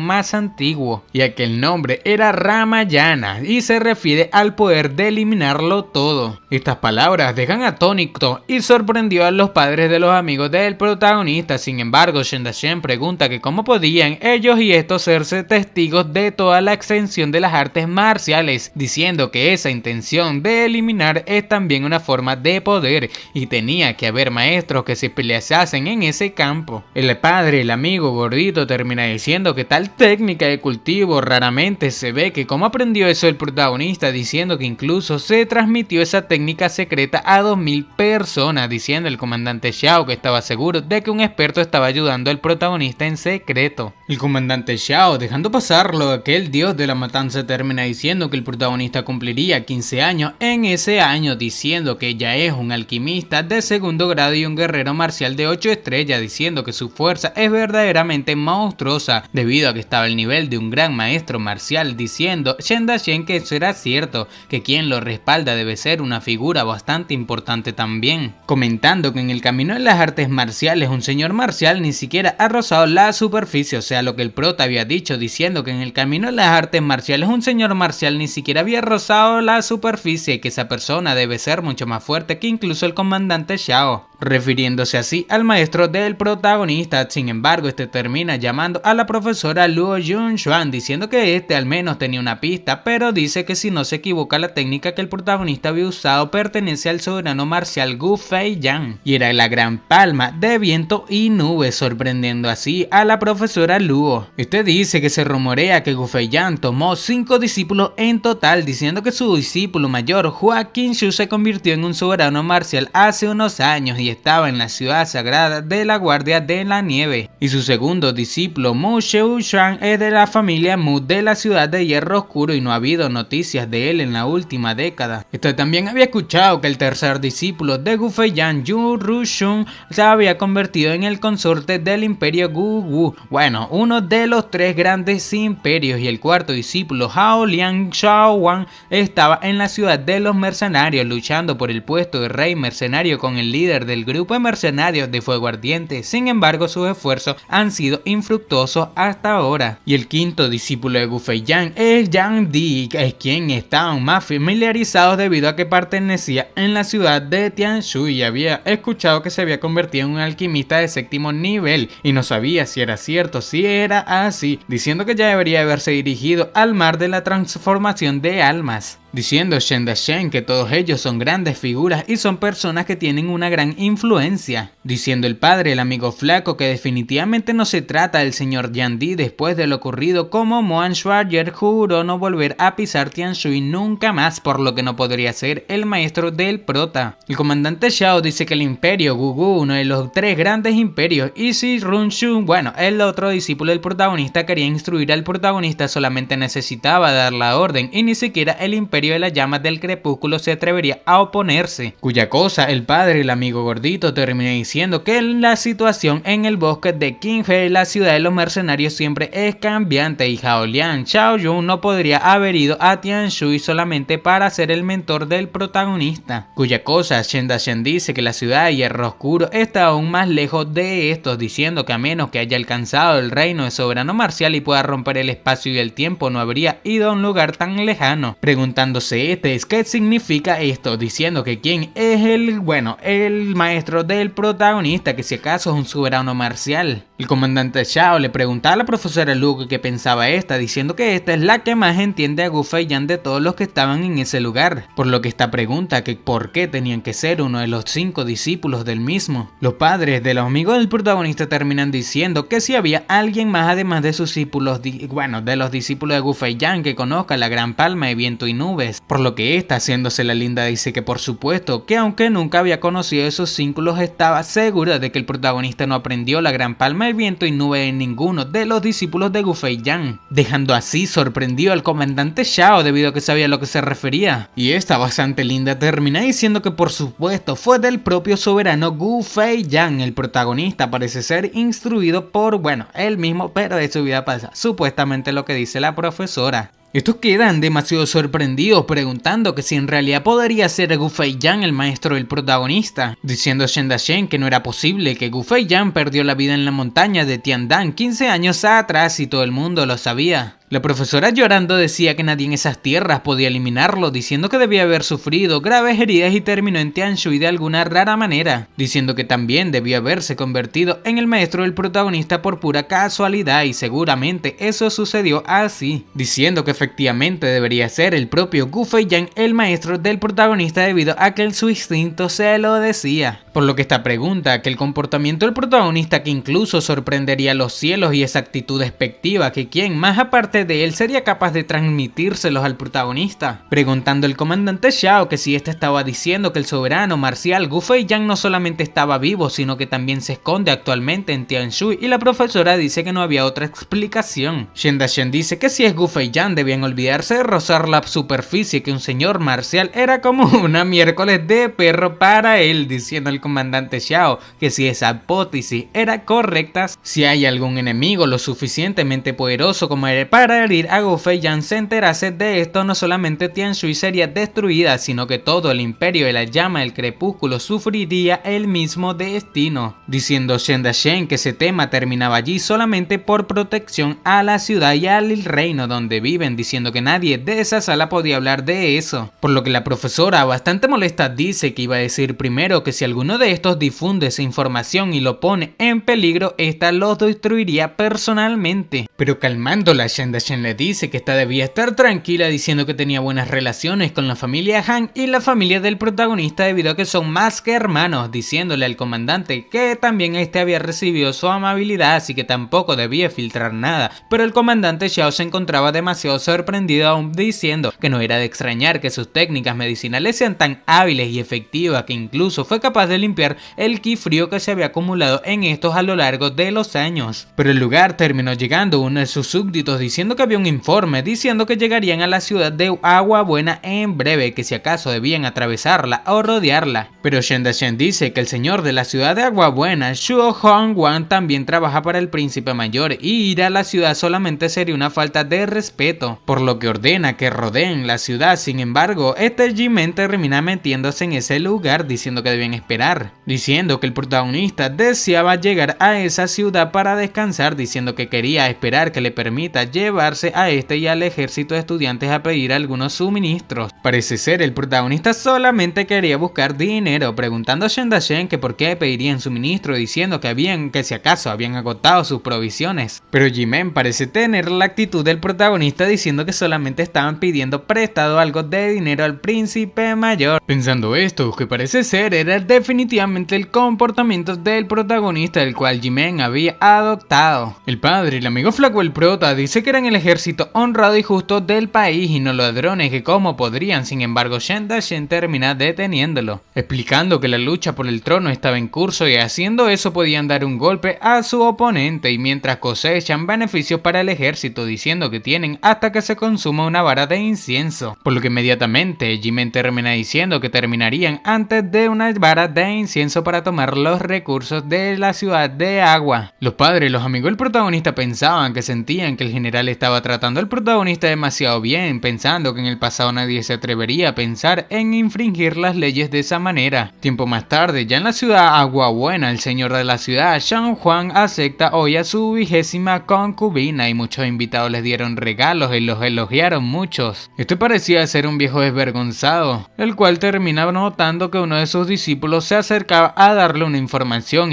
más antiguo, y aquel nombre era Ramayana y se refiere al poder de eliminarlo todo. Estas palabras dejan atónito y sorprendió a los padres de los amigos del protagonista. Sin embargo, Shen Dachen pregunta que cómo podían ellos y estos serse testigos de toda la extensión de las artes marciales, diciendo que esa intención de eliminar es también una forma de poder y tenía que haber maestros que se peleasen en ese campo. El padre, el amigo gordito, termina diciendo que tal técnica de cultivo raramente se ve, que cómo aprendió eso el protagonista, diciendo que incluso se transmitió esa técnica secreta a 2000 personas, diciendo el comandante Xiao que estaba seguro de que un experto estaba ayudando al protagonista en secreto. El comandante Xiao, dejando pasarlo, aquel dios de la matanza, termina diciendo que el protagonista cumpliría 15 años en ese año, diciendo que ya es un alquimista de segundo grado y un guerrero marcial de 8 estrellas, diciendo que su fuerza es verdaderamente monstruosa debido a que estaba al nivel de un gran maestro marcial, diciendo Shen Dachen que eso era cierto, que quien lo respalda debe ser una figura bastante importante también, comentando que en el camino de las artes marciales un señor marcial ni siquiera ha rozado la superficie, o sea lo que el prota había dicho, diciendo que en el camino de las artes marciales un señor marcial ni siquiera había rozado la superficie y que esa persona debe ser mucho más fuerte que incluso el comandante Xiao. refiriéndose así al maestro del protagonista. Sin embargo, este termina llamando a la profesora Luo Yun-xuan diciendo que este al menos tenía una pista, pero dice que si no se equivoca, la técnica que el protagonista había usado pertenece al soberano marcial Gu Feiyan y era la gran palma de viento y nubes, sorprendiendo así a la profesora Luo. Este dice que se rumorea que Gu Feiyan tomó 5 discípulos en total, diciendo que su discípulo mayor Hua Qinshu se convirtió en un soberano marcial hace unos años y estaba en la ciudad sagrada de la Guardia de la Nieve, y su segundo discípulo Mu Xiushuan es de la familia Mu de la ciudad de Hierro Oscuro y no ha habido noticias de él en la última década. Este también había escuchado que el tercer discípulo de Gu Feiyan, Yu Rushun, se había convertido en el consorte del imperio Gu Wu, bueno, uno de los 3 grandes imperios, y el cuarto discípulo Hao Liang Shaowan estaba en la ciudad de los mercenarios luchando por el puesto de rey mercenario con el líder del grupo de mercenarios de Fuego Ardiente. Sin embargo, sus esfuerzos han sido infructuosos hasta ahora. Y el quinto discípulo de Gu Feiyan es Yang Di, es quien estaban más familiarizados debido a que pertenecía en la ciudad de Tianshu y había escuchado que se había convertido en un alquimista de 7º nivel y no sabía si era cierto, si era así, diciendo que ya debería haberse dirigido al mar de la transformación de almas. Diciendo Shen Dashen que todos ellos son grandes figuras y son personas que tienen una gran influencia. Diciendo el padre, el amigo flaco, que definitivamente no se trata del señor Yang Di después de lo ocurrido, como Moan Schwarzer juró no volver a pisar Tianshui nunca más, por lo que no podría ser el maestro del prota. El comandante Xiao dice que el imperio Gugu, uno de los 3 grandes imperios, y si Runshu, bueno, el otro discípulo del protagonista, quería instruir al protagonista, solamente necesitaba dar la orden y ni siquiera el imperio de las llamas del crepúsculo se atrevería a oponerse, cuya cosa el padre, el amigo gordito, termina diciendo que la situación en el bosque de Qinghe, la ciudad de los mercenarios, siempre es cambiante y Hao Liang Xiaoyun no podría haber ido a Tianshui solamente para ser el mentor del protagonista, cuya cosa Shen Dashen dice que la ciudad de Hierro Oscuro está aún más lejos de estos, diciendo que a menos que haya alcanzado el reino de soberano marcial y pueda romper el espacio y el tiempo, no habría ido a un lugar tan lejano, preguntándose ¿qué significa esto? Diciendo que quién es el maestro del protagonista, que si acaso es un soberano marcial. El comandante Xiao le preguntaba a la profesora Luo qué pensaba esta, diciendo que esta es la que más entiende a Gu Feiyan de todos los que estaban en ese lugar, por lo que esta pregunta que por qué tenían que ser uno de los 5 discípulos del mismo. Los padres de los amigos del protagonista terminan diciendo que si había alguien más además de sus discípulos, de los discípulos de Gu Feiyan que conozca la gran palma de viento y nubes, por lo que esta, haciéndose la linda, dice que por supuesto que aunque nunca había conocido esos círculos, estaba segura de que el protagonista no aprendió la gran palma de viento y nube de ninguno de los discípulos de Gu Feiyan, dejando así sorprendido al comandante Xiao debido a que sabía a lo que se refería. Y esta bastante linda termina diciendo que por supuesto fue del propio soberano Gu Feiyan. El protagonista parece ser instruido por, él mismo, pero de su vida pasa supuestamente lo que dice la profesora. Estos quedan demasiado sorprendidos preguntando que si en realidad podría ser Gu Feiyan el maestro del protagonista, diciendo Shen Dashen que no era posible, que Gu Feiyan perdió la vida en la montaña de Tiandan 15 años atrás y todo el mundo lo sabía. La profesora llorando decía que nadie en esas tierras podía eliminarlo, diciendo que debía haber sufrido graves heridas y terminó en Tianshui de alguna rara manera, diciendo que también debió haberse convertido en el maestro del protagonista por pura casualidad y seguramente eso sucedió así, diciendo que efectivamente debería ser el propio Gu Feiyan el maestro del protagonista debido a que su instinto se lo decía. Por lo que esta pregunta, que el comportamiento del protagonista que incluso sorprendería a los cielos y esa actitud despectiva que quien más aparte de él sería capaz de transmitírselos al protagonista, preguntando el comandante Xiao que si este estaba diciendo que el soberano marcial Gu Feiyan no solamente estaba vivo sino que también se esconde actualmente en Tianshui, y la profesora dice que no había otra explicación. Shen Dashen dice que si es Gu Feiyan debían olvidarse de rozar la superficie, que un señor marcial era como una miércoles de perro para él, diciendo el comandante Xiao que si esa hipótesis era correcta, si hay algún enemigo lo suficientemente poderoso como para para herir a Gu Feiyan se enterase de esto, no solamente Tianshui sería destruida, sino que todo el imperio de la llama del crepúsculo sufriría el mismo destino, diciendo Shen Darshen que ese tema terminaba allí solamente por protección a la ciudad y al reino donde viven, diciendo que nadie de esa sala podía hablar de eso, por lo que la profesora, bastante molesta, dice que iba a decir primero que si alguno de estos difunde esa información y lo pone en peligro, esta los destruiría personalmente. Pero calmándola, Shen Darshen le dice que esta debía estar tranquila, diciendo que tenía buenas relaciones con la familia Han y la familia del protagonista debido a que son más que hermanos, diciéndole al comandante que también este había recibido su amabilidad, así que tampoco debía filtrar nada. Pero el comandante Xiao se encontraba demasiado sorprendido aún, diciendo que no era de extrañar que sus técnicas medicinales sean tan hábiles y efectivas, que incluso fue capaz de limpiar el ki frío que se había acumulado en estos a lo largo de los años. Pero el lugar terminó llegando uno de sus súbditos diciendo que había un informe diciendo que llegarían a la ciudad de Agua Buena en breve, que si acaso debían atravesarla o rodearla. Pero Shen Darshen dice que el señor de la ciudad de Agua Buena, Shuo Hongwan, también trabaja para el príncipe mayor y ir a la ciudad solamente sería una falta de respeto, por lo que ordena que rodeen la ciudad. Sin embargo, este Jimen termina metiéndose en ese lugar diciendo que debían esperar, diciendo que el protagonista deseaba llegar a esa ciudad para descansar, diciendo que quería esperar que le permita llevarse a este y al ejército de estudiantes a pedir algunos suministros. Parece ser el protagonista solamente quería buscar dinero, preguntando a Shen Darshen que por qué pedirían suministro, diciendo que si acaso habían agotado sus provisiones. Pero Jimen parece tener la actitud del protagonista, diciendo que solamente estaban pidiendo prestado algo de dinero al príncipe mayor. Pensando esto, que parece ser era definitivamente el comportamiento del protagonista, el cual Jimen había adoptado. El padre, el amigo flaco el prota, dice que eran el ejército honrado y justo del país y no ladrones que cómo podrían. Sin embargo, Shen Darshen termina deteniéndolo, explicando que la lucha por el trono estaba en curso y haciendo eso podían dar un golpe a su oponente, y mientras cosechan beneficios para el ejército, diciendo que tienen hasta que se consuma una vara de incienso, por lo que inmediatamente Jimen termina diciendo que terminarían antes de una vara de incienso para tomar los recursos de la ciudad de Agua. Los padres, los amigos del protagonista pensaban que sentían que el general estaba tratando al protagonista demasiado bien, pensando que en el pasado nadie se atrevería a pensar en infringir las leyes de esa manera. Tiempo más tarde, ya en la ciudad Agua Buena, el señor de la ciudad, Shang Huang, acepta hoy a su 20ª concubina y muchos invitados les dieron regalos y los elogiaron muchos. Este parecía ser un viejo desvergonzado, el cual terminaba notando que uno de sus discípulos se acercaba a darle una información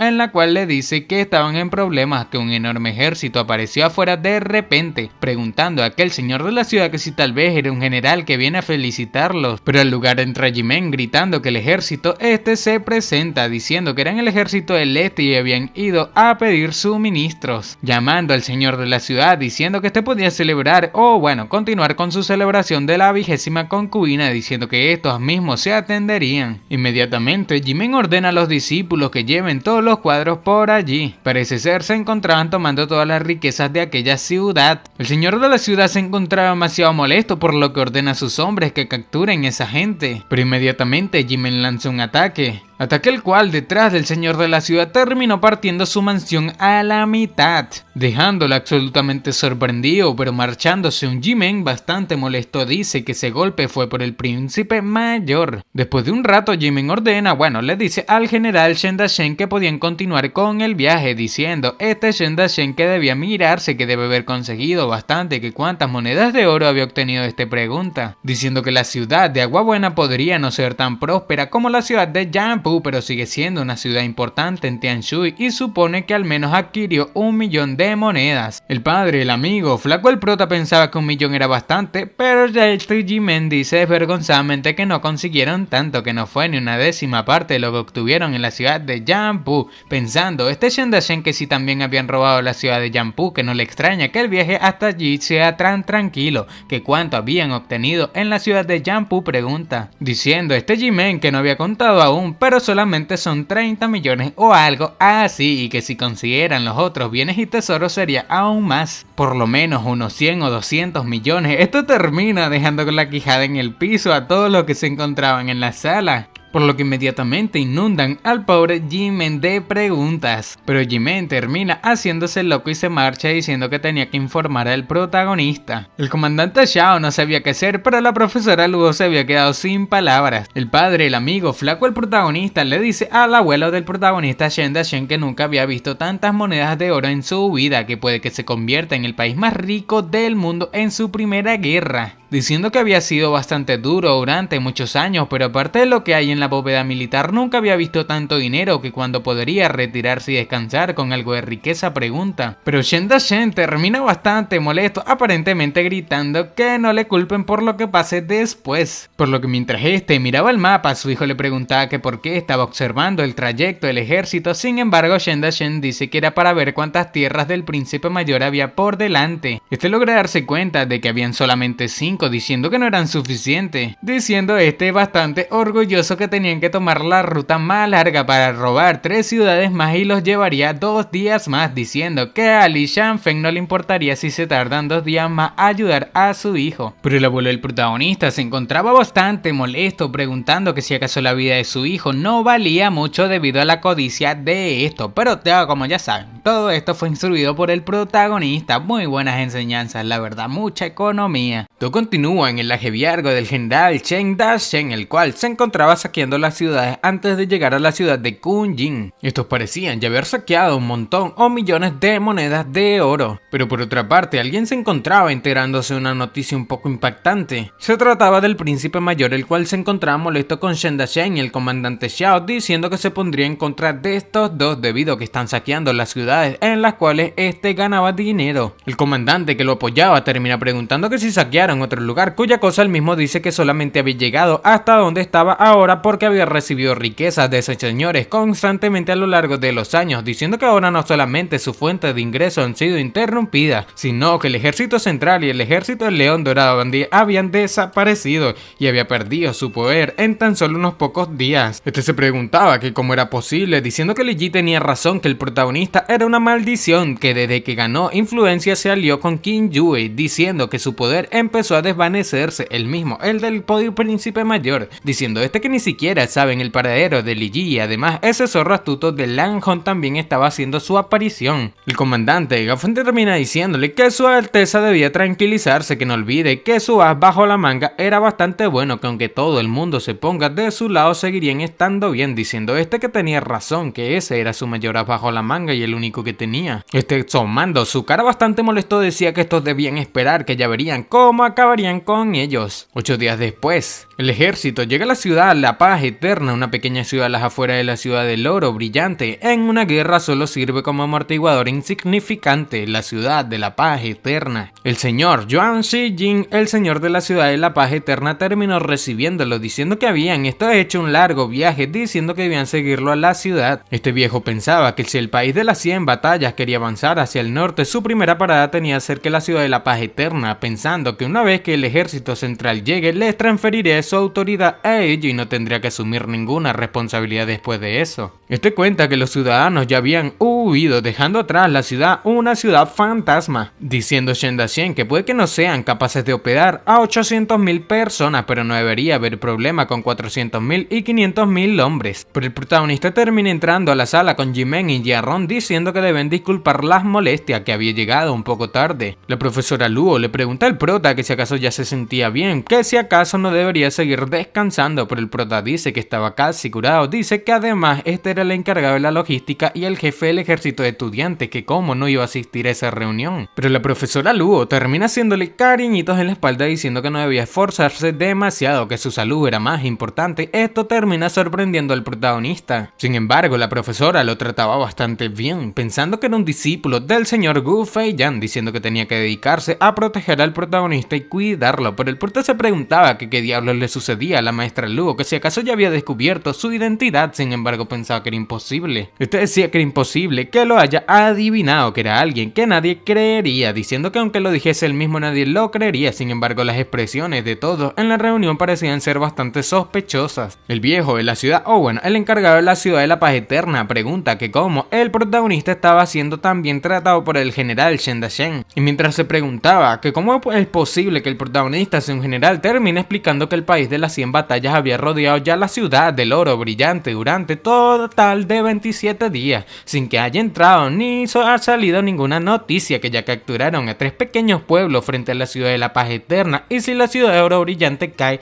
en la cual le dice que estaban en problemas, que un enorme ejército apareció afuera de repente, preguntando a aquel señor de la ciudad que si tal vez era un general que viene a felicitarlos, pero al lugar entra Jimen gritando que el ejército se presenta, diciendo que eran el ejército del este y habían ido a pedir suministros, llamando al señor de la ciudad diciendo que podía celebrar o continuar con su celebración de la 20ª concubina, diciendo que estos mismos se atenderían. Inmediatamente Jimen ordena a los discípulos que lleven todos los cuadros por allí. Parece ser se encontraban tomando todas las riquezas de aquella ciudad. El señor de la ciudad se encontraba demasiado molesto, por lo que ordena a sus hombres que capturen a esa gente, pero inmediatamente Jimen lanza un ataque el cual detrás del señor de la ciudad terminó partiendo su mansión a la mitad, dejándolo absolutamente sorprendido, pero marchándose. Un Jimen bastante molesto dice que ese golpe fue por el príncipe mayor. Después de un rato Jimen ordena, le dice al general Shen Darshen que podían continuar con el viaje, diciendo Shen Darshen que debía mirarse, que debe haber conseguido bastante, que cuántas monedas de oro había obtenido pregunta, diciendo que la ciudad de Agua Buena podría no ser tan próspera como la ciudad de Jiangpu, pero sigue siendo una ciudad importante en Tianshui y supone que al menos adquirió 1 millón de monedas. El padre, el amigo flaco el prota pensaba que 1 millón era bastante, pero ya Jimen dice desvergonzadamente que no consiguieron tanto, que no fue ni una 10ª parte de lo que obtuvieron en la ciudad de Jiangpu, pensando Shen Darshen que si también habían robado la ciudad de Jiangpu, que no le extraña que el viaje hasta allí sea tan tranquilo, que cuánto habían obtenido en la ciudad de Jiangpu, pregunta, diciendo Jimen que no había contado aún, pero solamente son 30 millones o algo así, y que si consideran los otros bienes y tesoros sería aún más, por lo menos unos 100 o 200 millones. Esto termina dejando con la quijada en el piso a todos los que se encontraban en la sala. por lo que inmediatamente inundan al pobre Jimen de preguntas. Pero Jimen termina haciéndose loco y se marcha diciendo que tenía que informar al protagonista. El comandante Xiao no sabía qué hacer, pero la profesora Luo se había quedado sin palabras. El padre, el amigo flaco, el protagonista, le dice al abuelo del protagonista Shen Darshen que nunca había visto tantas monedas de oro en su vida, que puede que se convierta en el país más rico del mundo en su primera guerra, diciendo que había sido bastante duro durante muchos años, pero aparte de lo que hay en la bóveda militar, nunca había visto tanto dinero, que cuando podría retirarse y descansar con algo de riqueza pregunta. Pero Shen Darshen termina bastante molesto, aparentemente gritando que no le culpen por lo que pase después. Por lo que mientras este miraba el mapa, su hijo le preguntaba que por qué estaba observando el trayecto del ejército. Sin embargo, Shen Darshen dice que era para ver cuántas tierras del príncipe mayor había por delante. Este logra darse cuenta de que habían solamente 5, diciendo que no eran suficientes, diciendo bastante orgulloso que tenían que tomar la ruta más larga para robar 3 ciudades más y los llevaría 2 días más, diciendo que a Li Shanfeng no le importaría si se tardan 2 días más a ayudar a su hijo. Pero el abuelo del protagonista se encontraba bastante molesto, preguntando que si acaso la vida de su hijo no valía mucho debido a la codicia de esto. Pero como ya saben, todo esto fue instruido por el protagonista. Muy buenas enseñanzas, la verdad, mucha economía. Todo continúa en el ajeviargo del general Shen Darshen, el cual se encontraba saqueando las ciudades antes de llegar a la ciudad de Kunjin. Estos parecían ya haber saqueado un montón o millones de monedas de oro. Pero por otra parte, alguien se encontraba enterándose de una noticia un poco impactante. Se trataba del príncipe mayor, el cual se encontraba molesto con Shen Darshen y el comandante Xiao, diciendo que se pondría en contra de estos dos debido a que están saqueando las ciudades en las cuales ganaba dinero. El comandante que lo apoyaba termina preguntando que si saquearon otro lugar, cuya cosa él mismo dice que solamente había llegado hasta donde estaba ahora porque había recibido riquezas de esos señores constantemente a lo largo de los años, diciendo que ahora no solamente su fuente de ingreso han sido interrumpidas, sino que el ejército central y el ejército del León Dorado habían desaparecido y había perdido su poder en tan solo unos pocos días. Se preguntaba que cómo era posible, diciendo que Li Yi tenía razón, que el protagonista era una maldición, que desde que ganó influencia se alió con Qin Yue, diciendo que su poder empezó a desvanecerse, el mismo, el del príncipe mayor, diciendo que ni siquiera saben el paradero de Li Yi, y además ese zorro astuto de Lang Hong también estaba haciendo su aparición. El comandante Gafen termina diciéndole que su alteza debía tranquilizarse, que no olvide que su as bajo la manga era bastante bueno, que aunque todo el mundo se ponga de su lado seguirían estando bien, diciendo que tenía razón, que ese era su mayor as bajo la manga y el único que tenía. Tomando su cara bastante molesto, decía que estos debían esperar, que ya verían cómo acabarían con ellos. 8 días después, el ejército llega a la ciudad La Paz Eterna, una pequeña ciudad a las afueras de la ciudad del oro brillante. En una guerra solo sirve como amortiguador insignificante, la ciudad de La Paz Eterna. El señor Yuan Shijin, el señor de la ciudad de La Paz Eterna, terminó recibiéndolo, diciendo que habían hecho un largo viaje, diciendo que debían seguirlo a la ciudad. Este viejo pensaba que si el país de las 100 batallas quería avanzar hacia el norte, su primera parada tenía que ser que la ciudad de La Paz Eterna, pensando que una vez que el ejército central llegue, les transferiría su autoridad a ello y no tendría que asumir ninguna responsabilidad después de eso. Cuenta que los ciudadanos ya habían huido, dejando atrás la ciudad, una ciudad fantasma, diciendo Shen Darshen que puede que no sean capaces de operar a 800.000 personas, pero no debería haber problema con 400.000 y 500.000 hombres. Pero el protagonista termina entrando a la sala con Jimen y Jiarong, diciendo que deben disculpar las molestias, que había llegado un poco tarde. La profesora Luo le pregunta al prota que si acaso ya se sentía bien, que si acaso no debería seguir descansando, pero el prota dice que estaba casi curado, dice que además era el encargado de la logística y el jefe del ejército de estudiantes, que cómo no iba a asistir a esa reunión. Pero la profesora Luo termina haciéndole cariñitos en la espalda, diciendo que no debía esforzarse demasiado, que su salud era más importante. Esto termina sorprendiendo al protagonista. Sin embargo, la profesora lo trataba bastante bien, pensando que era un discípulo del señor Gu Feiyan, diciendo que tenía que dedicarse a proteger al protagonista y cuidarlo. Pero el prota se preguntaba que qué diablos le sucedía a la maestra Luo, que si acaso ya había descubierto su identidad. Sin embargo, pensaba que era imposible. Decía que era imposible que lo haya adivinado, que era alguien que nadie creería, diciendo que aunque lo dijese él mismo nadie lo creería. Sin embargo, las expresiones de todos en la reunión parecían ser bastante sospechosas. El viejo de la ciudad, el encargado de la ciudad de La Paz Eterna, pregunta que cómo el protagonista protagonista estaba siendo también tratado por el general Shen Dachen. Y mientras se preguntaba que cómo es posible que el protagonista sea un general, termina explicando que el país de las 100 batallas había rodeado ya la ciudad del oro brillante durante total de 27 días, sin que haya entrado ni ha salido ninguna noticia, que ya capturaron a 3 pequeños pueblos frente a la ciudad de la paz eterna, y si la ciudad de oro brillante cae,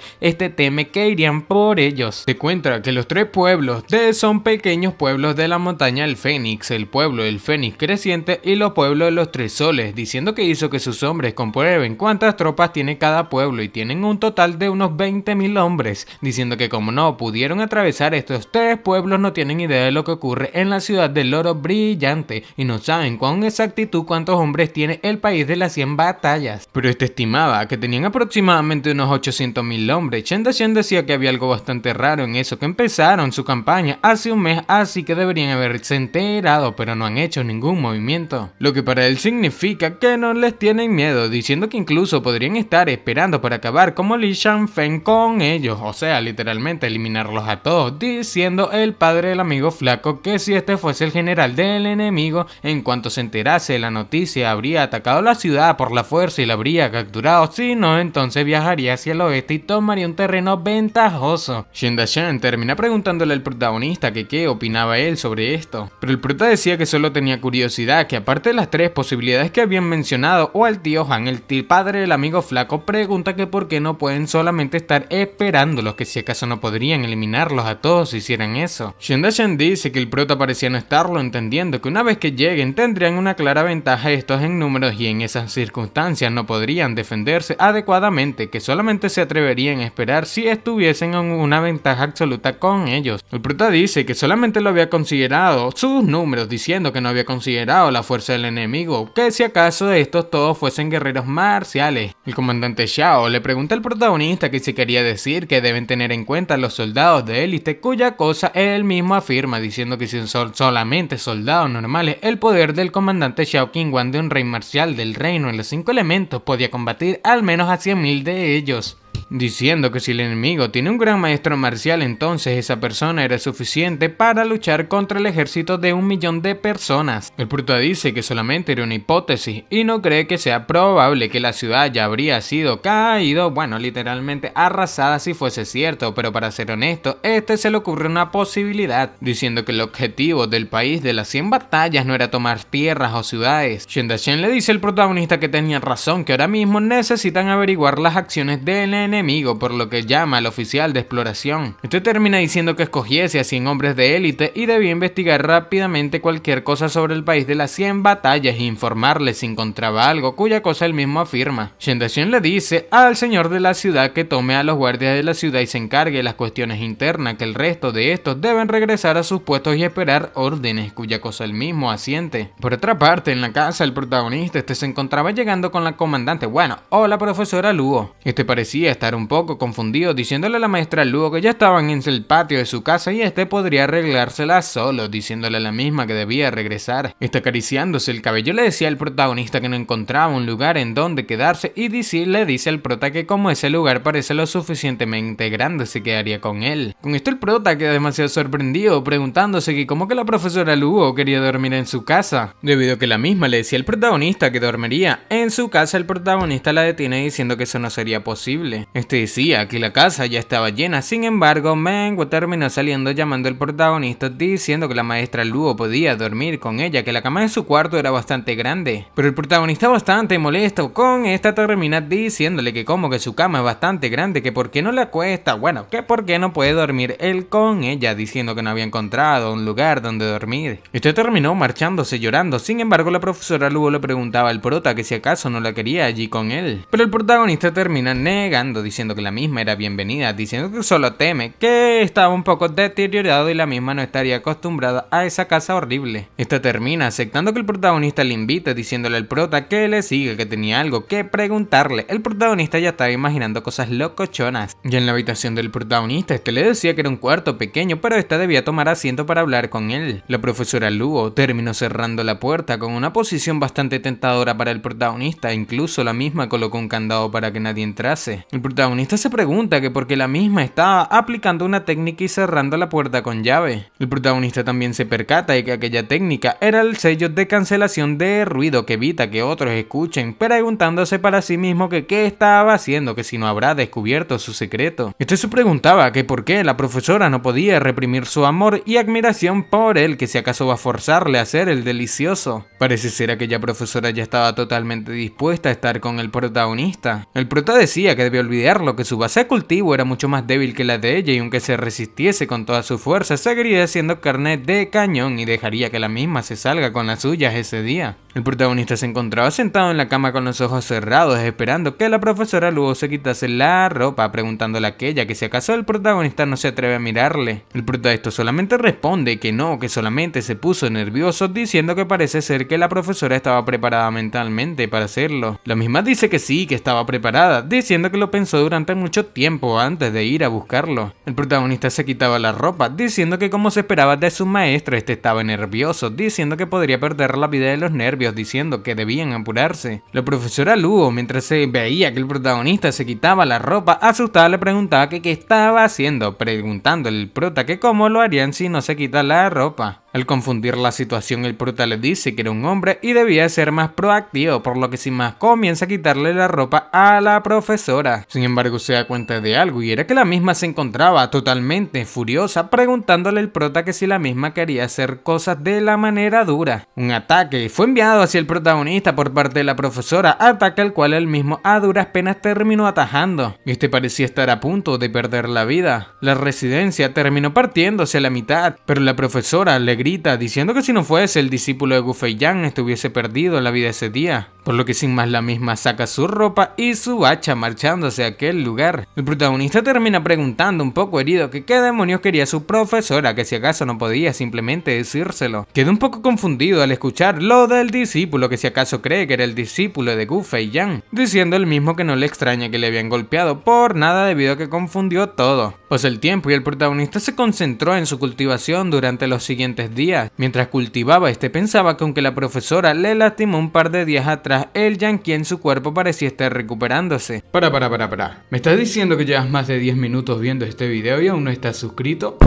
teme que irían por ellos. Se cuenta que los 3 pueblos son pequeños pueblos de la montaña del Fénix, el pueblo del Fénix creciente y los pueblos de los 3 soles, diciendo que hizo que sus hombres comprueben cuántas tropas tiene cada pueblo, y tienen un total de unos 20.000 hombres, diciendo que como no pudieron atravesar estos 3 pueblos, no tienen idea de lo que ocurre en la ciudad del oro brillante, y no saben con exactitud cuántos hombres tiene el país de las 100 batallas. Pero estimaba que tenían aproximadamente unos 800.000 hombres. Shen Dachen decía que había algo bastante raro en eso, que empezaron su campaña hace un mes, así que deberían haberse enterado, pero no han hecho ningún movimiento. Lo que para él significa que no les tienen miedo, diciendo que incluso podrían estar esperando para acabar como Li Shanfen con ellos, o sea, literalmente eliminarlos a todos, diciendo el padre del amigo flaco que si este fuese el general del enemigo, en cuanto se enterase de la noticia, habría atacado la ciudad por la fuerza y la habría capturado, si no, entonces viajaría hacia el oeste y tomaría un terreno ventajoso. Shen Dachen termina preguntándole al protagonista que qué opinaba él sobre esto, pero el prota decía que solo tenía curiosidad, que aparte de las 3 posibilidades que habían mencionado, o al tío Han, el padre del amigo flaco, pregunta que por qué no pueden solamente estar esperándolos, que si acaso no podrían eliminarlos a todos si hicieran eso. Shen Dachen dice que el prota parecía no estarlo entendiendo, que una vez que lleguen tendrían una clara ventaja estos en números y en esas circunstancias no podrían defenderse adecuadamente, que solamente se atreverían a esperar si estuviesen en una ventaja absoluta con ellos. El prota dice que solamente lo había considerado sus números, diciendo que no había considerado la fuerza del enemigo, que si acaso estos todos fuesen guerreros marciales. El comandante Xiao le pregunta al protagonista que si quería decir que deben tener en cuenta los soldados de élite, cuya cosa él mismo afirma, diciendo que si son solamente soldados normales, el poder del comandante Xiao Qingwan, de un rey marcial del reino en los 5 elementos, podía combatir al menos a 100.000 de ellos, diciendo que si el enemigo tiene un gran maestro marcial, entonces esa persona era suficiente para luchar contra el ejército de 1.000.000 de personas. El prota dice que solamente era una hipótesis y no cree que sea probable que la ciudad ya habría sido caído, bueno, literalmente arrasada si fuese cierto, pero para ser honesto, se le ocurre una posibilidad, diciendo que el objetivo del país de las 100 batallas no era tomar tierras o ciudades. Shen Dachen le dice al protagonista que tenía razón, que ahora mismo necesitan averiguar las acciones del enemigo, por lo que llama al oficial de exploración. Este termina diciendo que escogiese a 100 hombres de élite y debía investigar rápidamente cualquier cosa sobre el país de las 100 batallas e informarle si encontraba algo, cuya cosa él mismo afirma. Shen Dachen le dice al señor de la ciudad que tome a los guardias de la ciudad y se encargue de las cuestiones internas, que el resto de estos deben regresar a sus puestos y esperar órdenes, cuya cosa él mismo asiente. Por otra parte, en la casa del protagonista, se encontraba llegando con la comandante, o la profesora Luo. Parecía estar un poco confundido, diciéndole a la maestra Luo que ya estaban en el patio de su casa y podría arreglársela solo, diciéndole a la misma que debía regresar. Acariciándose el cabello, le decía al protagonista que no encontraba un lugar en donde quedarse y le dice al prota que como ese lugar parece lo suficientemente grande, se quedaría con él. Con esto el prota queda demasiado sorprendido, preguntándose que cómo que la profesora Luo quería dormir en su casa, debido a que la misma le decía al protagonista que dormiría en su casa. El protagonista la detiene diciendo que eso no sería posible. Decía que la casa ya estaba llena, sin embargo, Mengua terminó saliendo llamando al protagonista diciendo que la maestra Luo podía dormir con ella, que la cama de su cuarto era bastante grande. Pero el protagonista, bastante molesto con termina diciéndole que como que su cama es bastante grande, que por qué no le acuesta, que por qué no puede dormir él con ella, diciendo que no había encontrado un lugar donde dormir. Terminó marchándose llorando, sin embargo la profesora Luo le preguntaba al prota que si acaso no la quería allí con él. Pero el protagonista termina negando, diciendo que la misma era bienvenida, diciendo que solo teme que estaba un poco deteriorado y la misma no estaría acostumbrada a esa casa horrible. Termina aceptando que el protagonista le invite, diciéndole al prota que le siga, que tenía algo que preguntarle. El protagonista ya estaba imaginando cosas locochonas. Ya en la habitación del protagonista, le decía que era un cuarto pequeño, pero debía tomar asiento para hablar con él. La profesora Luo terminó cerrando la puerta con una posición bastante tentadora para el protagonista, incluso la misma colocó un candado para que nadie entrase. El protagonista se pregunta que por qué la misma estaba aplicando una técnica y cerrando la puerta con llave. El protagonista también se percata de que aquella técnica era el sello de cancelación de ruido que evita que otros escuchen, preguntándose para sí mismo que qué estaba haciendo, que si no habrá descubierto su secreto. Este se preguntaba que por qué la profesora no podía reprimir su amor y admiración por él, que si acaso va a forzarle a hacer el delicioso. Parece ser aquella profesora ya estaba totalmente dispuesta a estar con el protagonista. El prota decía que debía olvidarlo, que su base de cultivo era mucho más débil que la de ella y aunque se resistiese con toda su fuerza, seguiría siendo carne de cañón y dejaría que la misma se salga con las suyas ese día. El protagonista se encontraba sentado en la cama con los ojos cerrados, esperando que la profesora luego se quitase la ropa, preguntándole a aquella que si acaso el protagonista no se atreve a mirarle. El protagonista solamente responde que no, que solamente se puso nervioso, diciendo que parece ser que la profesora estaba preparada mentalmente para hacerlo. La misma dice que sí, que estaba preparada, diciendo que lo pensó durante mucho tiempo antes de ir a buscarlo. El protagonista se quitaba la ropa, diciendo que como se esperaba de su maestro, este estaba nervioso, diciendo que podría perder la vida de los nervios, diciendo que debían apurarse. La profesora Lugo, mientras se veía que el protagonista se quitaba la ropa, asustada le preguntaba que qué estaba haciendo, preguntándole al prota que cómo lo harían si no se quita la ropa. Al confundir la situación, el prota le dice que era un hombre y debía ser más proactivo, por lo que sin más comienza a quitarle la ropa a la profesora. Sin embargo, se da cuenta de algo y era que la misma se encontraba totalmente furiosa, preguntándole al prota que si la misma quería hacer cosas de la manera dura. Un ataque fue enviado hacia el protagonista por parte de la profesora, ataque al cual él mismo a duras penas terminó atajando. Este parecía estar a punto de perder la vida. La residencia terminó partiéndose a la mitad, pero la profesora le grita diciendo que si no fuese el discípulo de Gu Feiyan estuviese perdido la vida ese día, por lo que sin más la misma saca su ropa y su hacha marchándose a aquel lugar. El protagonista termina preguntando un poco herido que qué demonios quería su profesora, que si acaso no podía simplemente decírselo. Quedó un poco confundido al escuchar lo del discípulo, que si acaso cree que era el discípulo de Gu Feiyan, diciendo él mismo que no le extraña que le habían golpeado por nada debido a que confundió todo. Pasó el tiempo y el protagonista se concentró en su cultivación durante los siguientes días. Mientras cultivaba, pensaba que aunque la profesora le lastimó un par de días atrás, el yanqui en su cuerpo parecía estar recuperándose. Para. ¿Me estás diciendo que llevas más de 10 minutos viendo este video y aún no estás suscrito?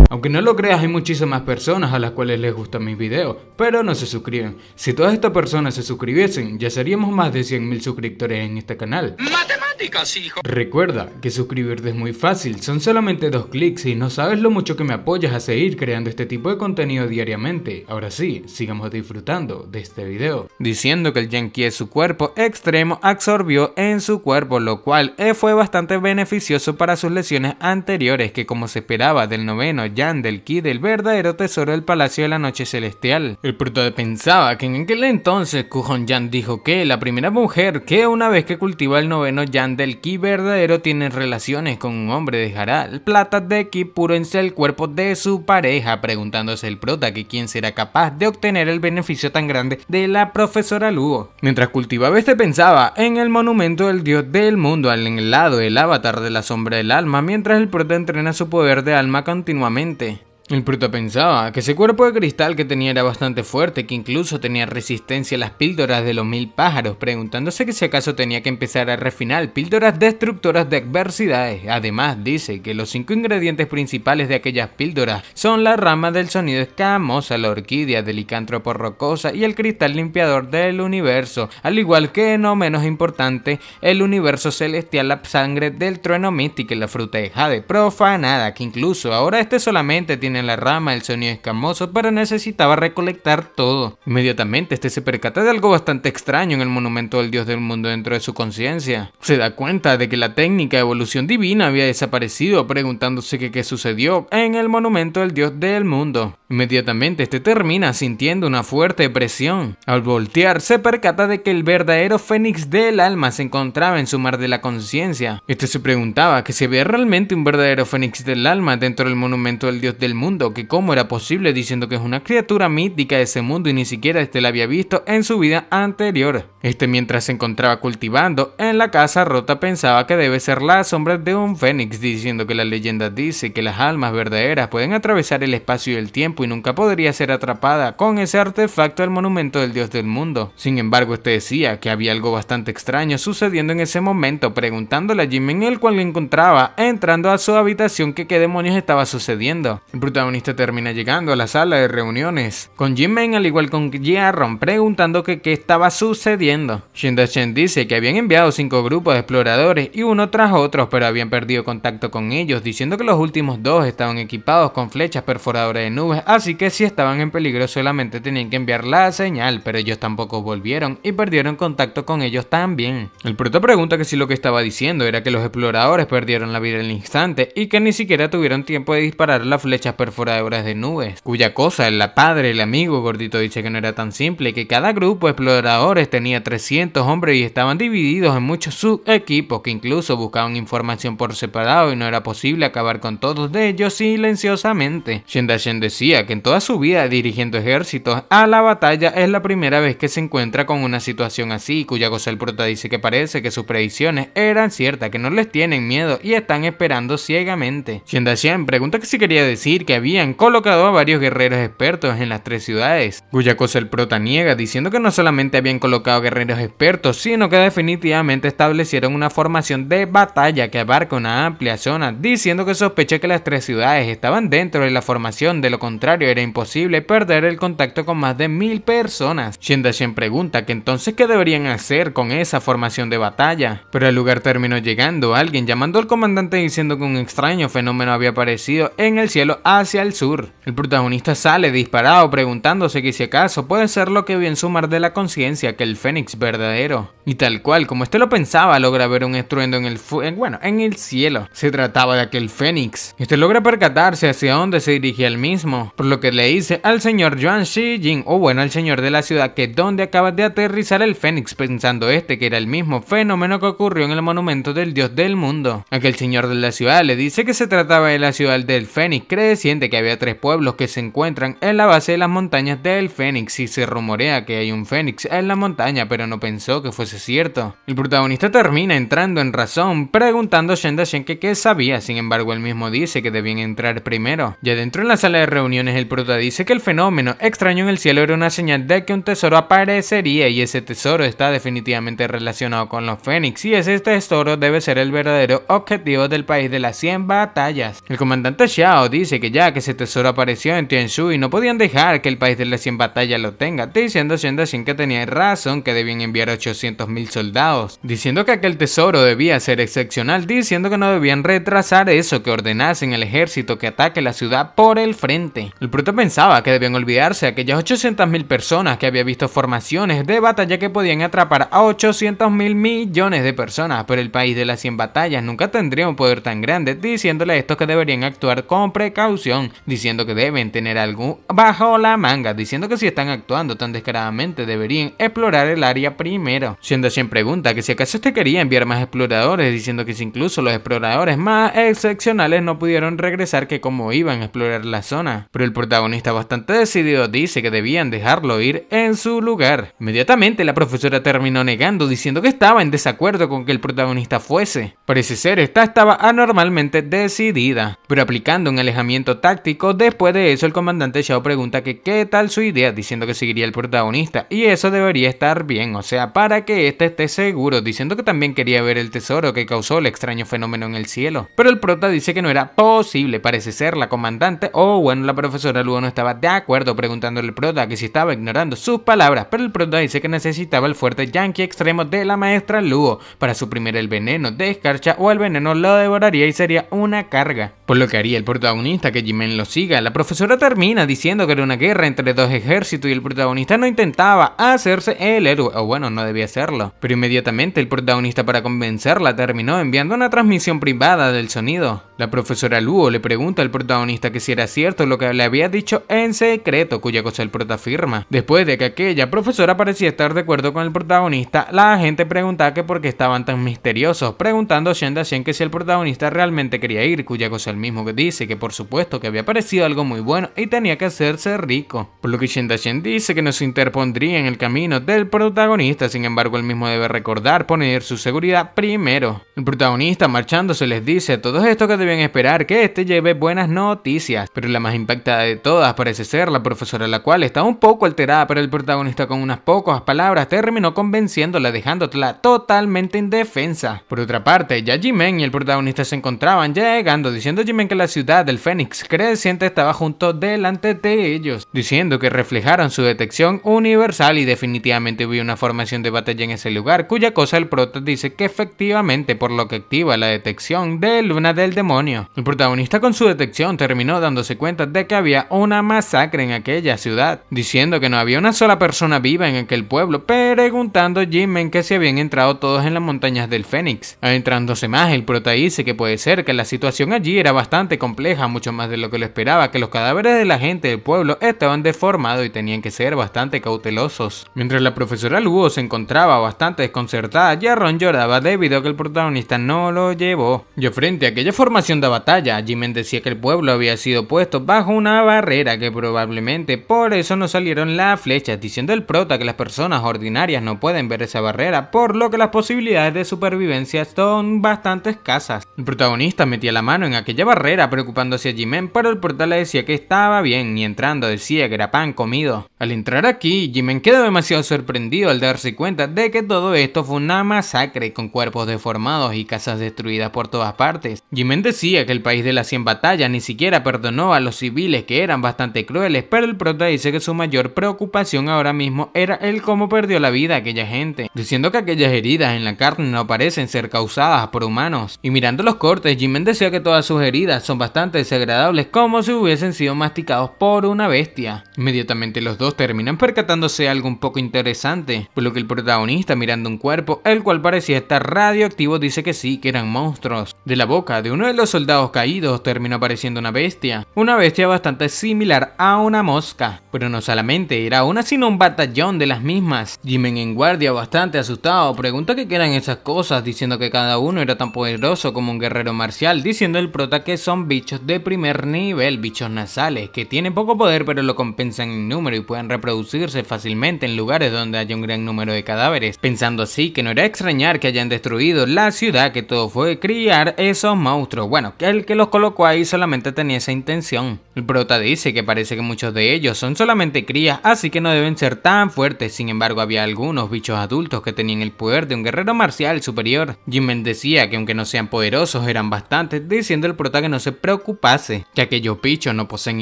Aunque no lo creas, hay muchísimas personas a las cuales les gustan mis videos, pero no se suscriben. Si todas estas personas se suscribiesen, ya seríamos más de 100.000 suscriptores en este canal. ¡Matemáticas, hijo! Recuerda que suscribirte es muy fácil, son solamente 2 clics y no sabes lo mucho que me apoyas a seguir creando este tipo de contenido diariamente. Ahora sí, sigamos disfrutando de este video. Diciendo que el yanqui de su cuerpo extremo absorbió en su cuerpo, lo cual fue bastante beneficioso para sus lesiones anteriores, que como se esperaba del noveno yan del ki del verdadero tesoro del Palacio de la Noche Celestial. El prota pensaba que en aquel entonces Kujon Yan dijo que la primera mujer que una vez que cultiva el noveno yan del ki verdadero tiene relaciones con un hombre dejará plata de ki puro en el cuerpo de su pareja, preguntándose el prota que quién será capaz de obtener el beneficio tan grande de la profesora Lugo. Mientras cultivaba pensaba en el monumento del dios del mundo en el lado del avatar de la sombra del alma, mientras el prota entrena su poder de alma continuamente. El prota pensaba que ese cuerpo de cristal que tenía era bastante fuerte, que incluso tenía resistencia a las píldoras de los 1000 pájaros, preguntándose que si acaso tenía que empezar a refinar píldoras destructoras de adversidades. Además dice que los 5 ingredientes principales de aquellas píldoras son la rama del sonido escamosa, la orquídea del licántropo rocosa y el cristal limpiador del universo, al igual que no menos importante, el universo celestial, la sangre del trueno místico y la fruta de jade profanada, que incluso ahora solamente tiene la rama del sonido escamoso, pero necesitaba recolectar todo. Inmediatamente se percata de algo bastante extraño en el monumento del dios del mundo dentro de su conciencia. Se da cuenta de que la técnica de evolución divina había desaparecido, preguntándose que qué sucedió en el monumento del dios del mundo. Inmediatamente termina sintiendo una fuerte presión. Al voltear se percata de que el verdadero fénix del alma se encontraba en su mar de la conciencia. Se preguntaba que si había realmente un verdadero fénix del alma dentro del monumento del dios del mundo, mundo, que cómo era posible, diciendo que es una criatura mítica de ese mundo y ni siquiera la había visto en su vida anterior. Mientras se encontraba cultivando en la casa rota, pensaba que debe ser la sombra de un fénix, diciendo que la leyenda dice que las almas verdaderas pueden atravesar el espacio y el tiempo y nunca podría ser atrapada con ese artefacto del monumento del dios del mundo. Sin embargo, decía que había algo bastante extraño sucediendo en ese momento, preguntándole a Jimin, el cual le encontraba entrando a su habitación, que qué demonios estaba sucediendo. El protagonista termina llegando a la sala de reuniones con Jimin, al igual con Jaeron, preguntando que qué estaba sucediendo. Shin Da-shen dice que habían enviado 5 grupos de exploradores y uno tras otro, pero habían perdido contacto con ellos, diciendo que los últimos 2 estaban equipados con flechas perforadoras de nubes, así que si estaban en peligro solamente tenían que enviar la señal, pero ellos tampoco volvieron y perdieron contacto con ellos también. El prota pregunta que si lo que estaba diciendo era que los exploradores perdieron la vida al instante y que ni siquiera tuvieron tiempo de disparar las flechas perforadoras de nubes, cuya cosa el padre, el amigo gordito, dice que no era tan simple, que cada grupo de exploradores tenía 300 hombres y estaban divididos en muchos subequipos, que incluso buscaban información por separado y no era posible acabar con todos de ellos silenciosamente. Shin Da-shen decía que en toda su vida dirigiendo ejércitos a la batalla es la primera vez que se encuentra con una situación así, cuya cosa el prota dice que parece que sus predicciones eran ciertas, que no les tienen miedo y están esperando ciegamente. Shin Da-shen pregunta que si quería decir que habían colocado a varios guerreros expertos en las 3 ciudades, cuya cosa el prota niega, diciendo que no solamente habían colocado guerreros expertos, sino que definitivamente establecieron una formación de batalla que abarca una amplia zona, diciendo que sospecha que las 3 ciudades estaban dentro de la formación, de lo contrario era imposible perder el contacto con más de 1000 personas. Shin Da-shen pregunta que entonces qué deberían hacer con esa formación de batalla, pero al lugar terminó llegando alguien llamando al comandante diciendo que un extraño fenómeno había aparecido en el cielo hacia el sur. El protagonista sale disparado preguntándose que si acaso puede ser lo que vio en su mar de la conciencia, que el fénix verdadero, y tal cual como lo pensaba, logra ver un estruendo en el cielo. Se trataba de aquel fénix. Logra percatarse hacia dónde se dirigía el mismo, por lo que le dice al señor Yuan Shijin, al señor de la ciudad, que donde acaba de aterrizar el fénix, pensando que era el mismo fenómeno que ocurrió en el monumento del dios del mundo. Aquel señor de la ciudad le dice que se trataba de la ciudad del fénix, creciente, que había 3 pueblos que se encuentran en la base de las montañas del fénix y se rumorea que hay un fénix en la montaña, pero no pensó que fuese cierto. El protagonista termina entrando en razón, preguntando a Shin Da-shen que qué sabía, sin embargo él mismo dice que debían entrar primero. Ya dentro en la sala de reuniones el prota dice que el fenómeno extraño en el cielo era una señal de que un tesoro aparecería y ese tesoro está definitivamente relacionado con los fénix y ese tesoro debe ser el verdadero objetivo del país de las 100 batallas. El comandante Xiao dice que ya que ese tesoro apareció en Tianshui no podían dejar que el país de las 100 batallas lo tenga, diciendo a Shin Da-shen que tenía razón, que debían enviar 800.000 soldados, diciendo que aquel tesoro debía ser excepcional, diciendo que no debían retrasar eso, que ordenasen al ejército que ataque la ciudad por el frente. El prota pensaba que debían olvidarse de aquellas 800.000 personas que había visto formaciones de batalla que podían atrapar a 800.000 millones de personas, pero el país de las 100 batallas nunca tendría un poder tan grande, diciéndole a estos que deberían actuar con precaución, diciendo que deben tener algo bajo la manga, diciendo que si están actuando tan descaradamente deberían explorar el área primero. Shin Da-shen pregunta que si acaso quería enviar más exploradores, diciendo que si incluso los exploradores más excepcionales no pudieron regresar, que cómo iban a explorar la zona. Pero el protagonista, bastante decidido, dice que debían dejarlo ir en su lugar. Inmediatamente la profesora terminó negando, diciendo que estaba en desacuerdo con que el protagonista fuese. Parece ser esta estaba anormalmente decidida, pero aplicando un alejamiento táctico. Después de eso el comandante Xiao pregunta que qué tal su idea, diciendo que seguiría el protagonista y eso debería estar bien, o sea, para que esté seguro, diciendo que también quería ver el tesoro que causó el extraño fenómeno en el cielo. Pero el prota dice que no era posible. Parece ser la comandante la profesora Luo no estaba de acuerdo, preguntándole al prota que si estaba ignorando sus palabras, pero el prota dice que necesitaba el fuerte Yankee extremo de la maestra Luo para suprimir el veneno de escarcha, o el veneno lo devoraría y sería una carga. Por lo que haría el protagonista que Jimin lo siga. La profesora termina diciendo que era una guerra entre 2 ejércitos y el protagonista no intentaba hacerse el héroe, no debía hacerlo. Pero inmediatamente el protagonista, para convencerla, terminó enviando una transmisión privada del sonido. La profesora Luo le pregunta al protagonista que si era cierto lo que le había dicho en secreto, cuya cosa el prota afirma. Después de que aquella profesora parecía estar de acuerdo con el protagonista, la gente preguntaba que por qué estaban tan misteriosos, preguntando a Shin Da-shen que si el protagonista realmente quería ir, cuya cosa el mismo que dice que por supuesto puesto que había parecido algo muy bueno y tenía que hacerse rico. Por lo que Shen Dachen dice que no se interpondría en el camino del protagonista, sin embargo él mismo debe recordar poner su seguridad primero. El protagonista marchándose les dice a todos estos que deben esperar que este lleve buenas noticias, pero la más impactada de todas parece ser la profesora, la cual está un poco alterada, pero el protagonista con unas pocas palabras terminó convenciéndola, dejándola totalmente indefensa. Por otra parte, ya Jimen y el protagonista se encontraban llegando, diciendo Jimen que la ciudad del Fénix creciente estaba justo delante de ellos, diciendo que reflejaron su detección universal y definitivamente hubo una formación de batalla en ese lugar, cuya cosa el prota dice que efectivamente, por lo que activa la detección de Luna del demonio. El protagonista con su detección terminó dándose cuenta de que había una masacre en aquella ciudad, diciendo que no había una sola persona viva en aquel pueblo, preguntando a Jimen que si habían entrado todos en las montañas del Fénix. Adentrándose más, el prota dice que puede ser que la situación allí era bastante compleja, mucho más de lo que lo esperaba, que los cadáveres de la gente del pueblo estaban deformados y tenían que ser bastante cautelosos. Mientras la profesora Luo se encontraba bastante desconcertada, Jarron lloraba debido a que el protagonista no lo llevó. Yo frente a aquella formación de batalla, Jimen decía que el pueblo había sido puesto bajo una barrera, que probablemente por eso no salieron las flechas, diciendo el prota que las personas ordinarias no pueden ver esa barrera, por lo que las posibilidades de supervivencia son bastante escasas. El protagonista metía la mano en aquella barrera preocupándose a Jimen, pero el prota le decía que estaba bien y entrando decía que era pan comido. Al entrar aquí, Jimen quedó demasiado sorprendido al darse cuenta de que todo esto fue una masacre con cuerpos deformados y casas destruidas por todas partes. Jimen decía que el país de las 100 batallas ni siquiera perdonó a los civiles, que eran bastante crueles, pero el prota dice que su mayor preocupación ahora mismo era el cómo perdió la vida aquella gente, diciendo que aquellas heridas en la carne no parecen ser causadas por humanos. Y mirando los cortes, Jimen decía que todas sus heridas son bastante desagradables, como si hubiesen sido masticados por una bestia. Inmediatamente los dos terminan percatándose de algo un poco interesante, por lo que el protagonista, mirando un cuerpo, el cual parecía estar radioactivo, dice que sí, que eran monstruos. De la boca de uno de los soldados caídos terminó apareciendo una bestia bastante similar a una mosca, pero no solamente era una, sino un batallón de las mismas. Jimen, en guardia, bastante asustado, pregunta qué eran esas cosas, diciendo que cada uno era tan poderoso como un guerrero marcial, diciendo el prota que son bichos de primer nivel, bichos nasales, que tienen poco poder pero lo compensan en número y pueden reproducirse fácilmente en lugares donde haya un gran número de cadáveres, pensando así que no era extrañar que hayan destruido la ciudad, que todo fue criar esos monstruos. Bueno, que el que los colocó ahí solamente tenía esa intención. El prota dice que parece que muchos de ellos son solamente crías, así que no deben ser tan fuertes. Sin embargo, había algunos bichos adultos que tenían el poder de un guerrero marcial superior. Jimen decía que aunque no sean poderosos, eran bastantes, diciendo el prota que no se preocupase, que aquellos bichos no poseen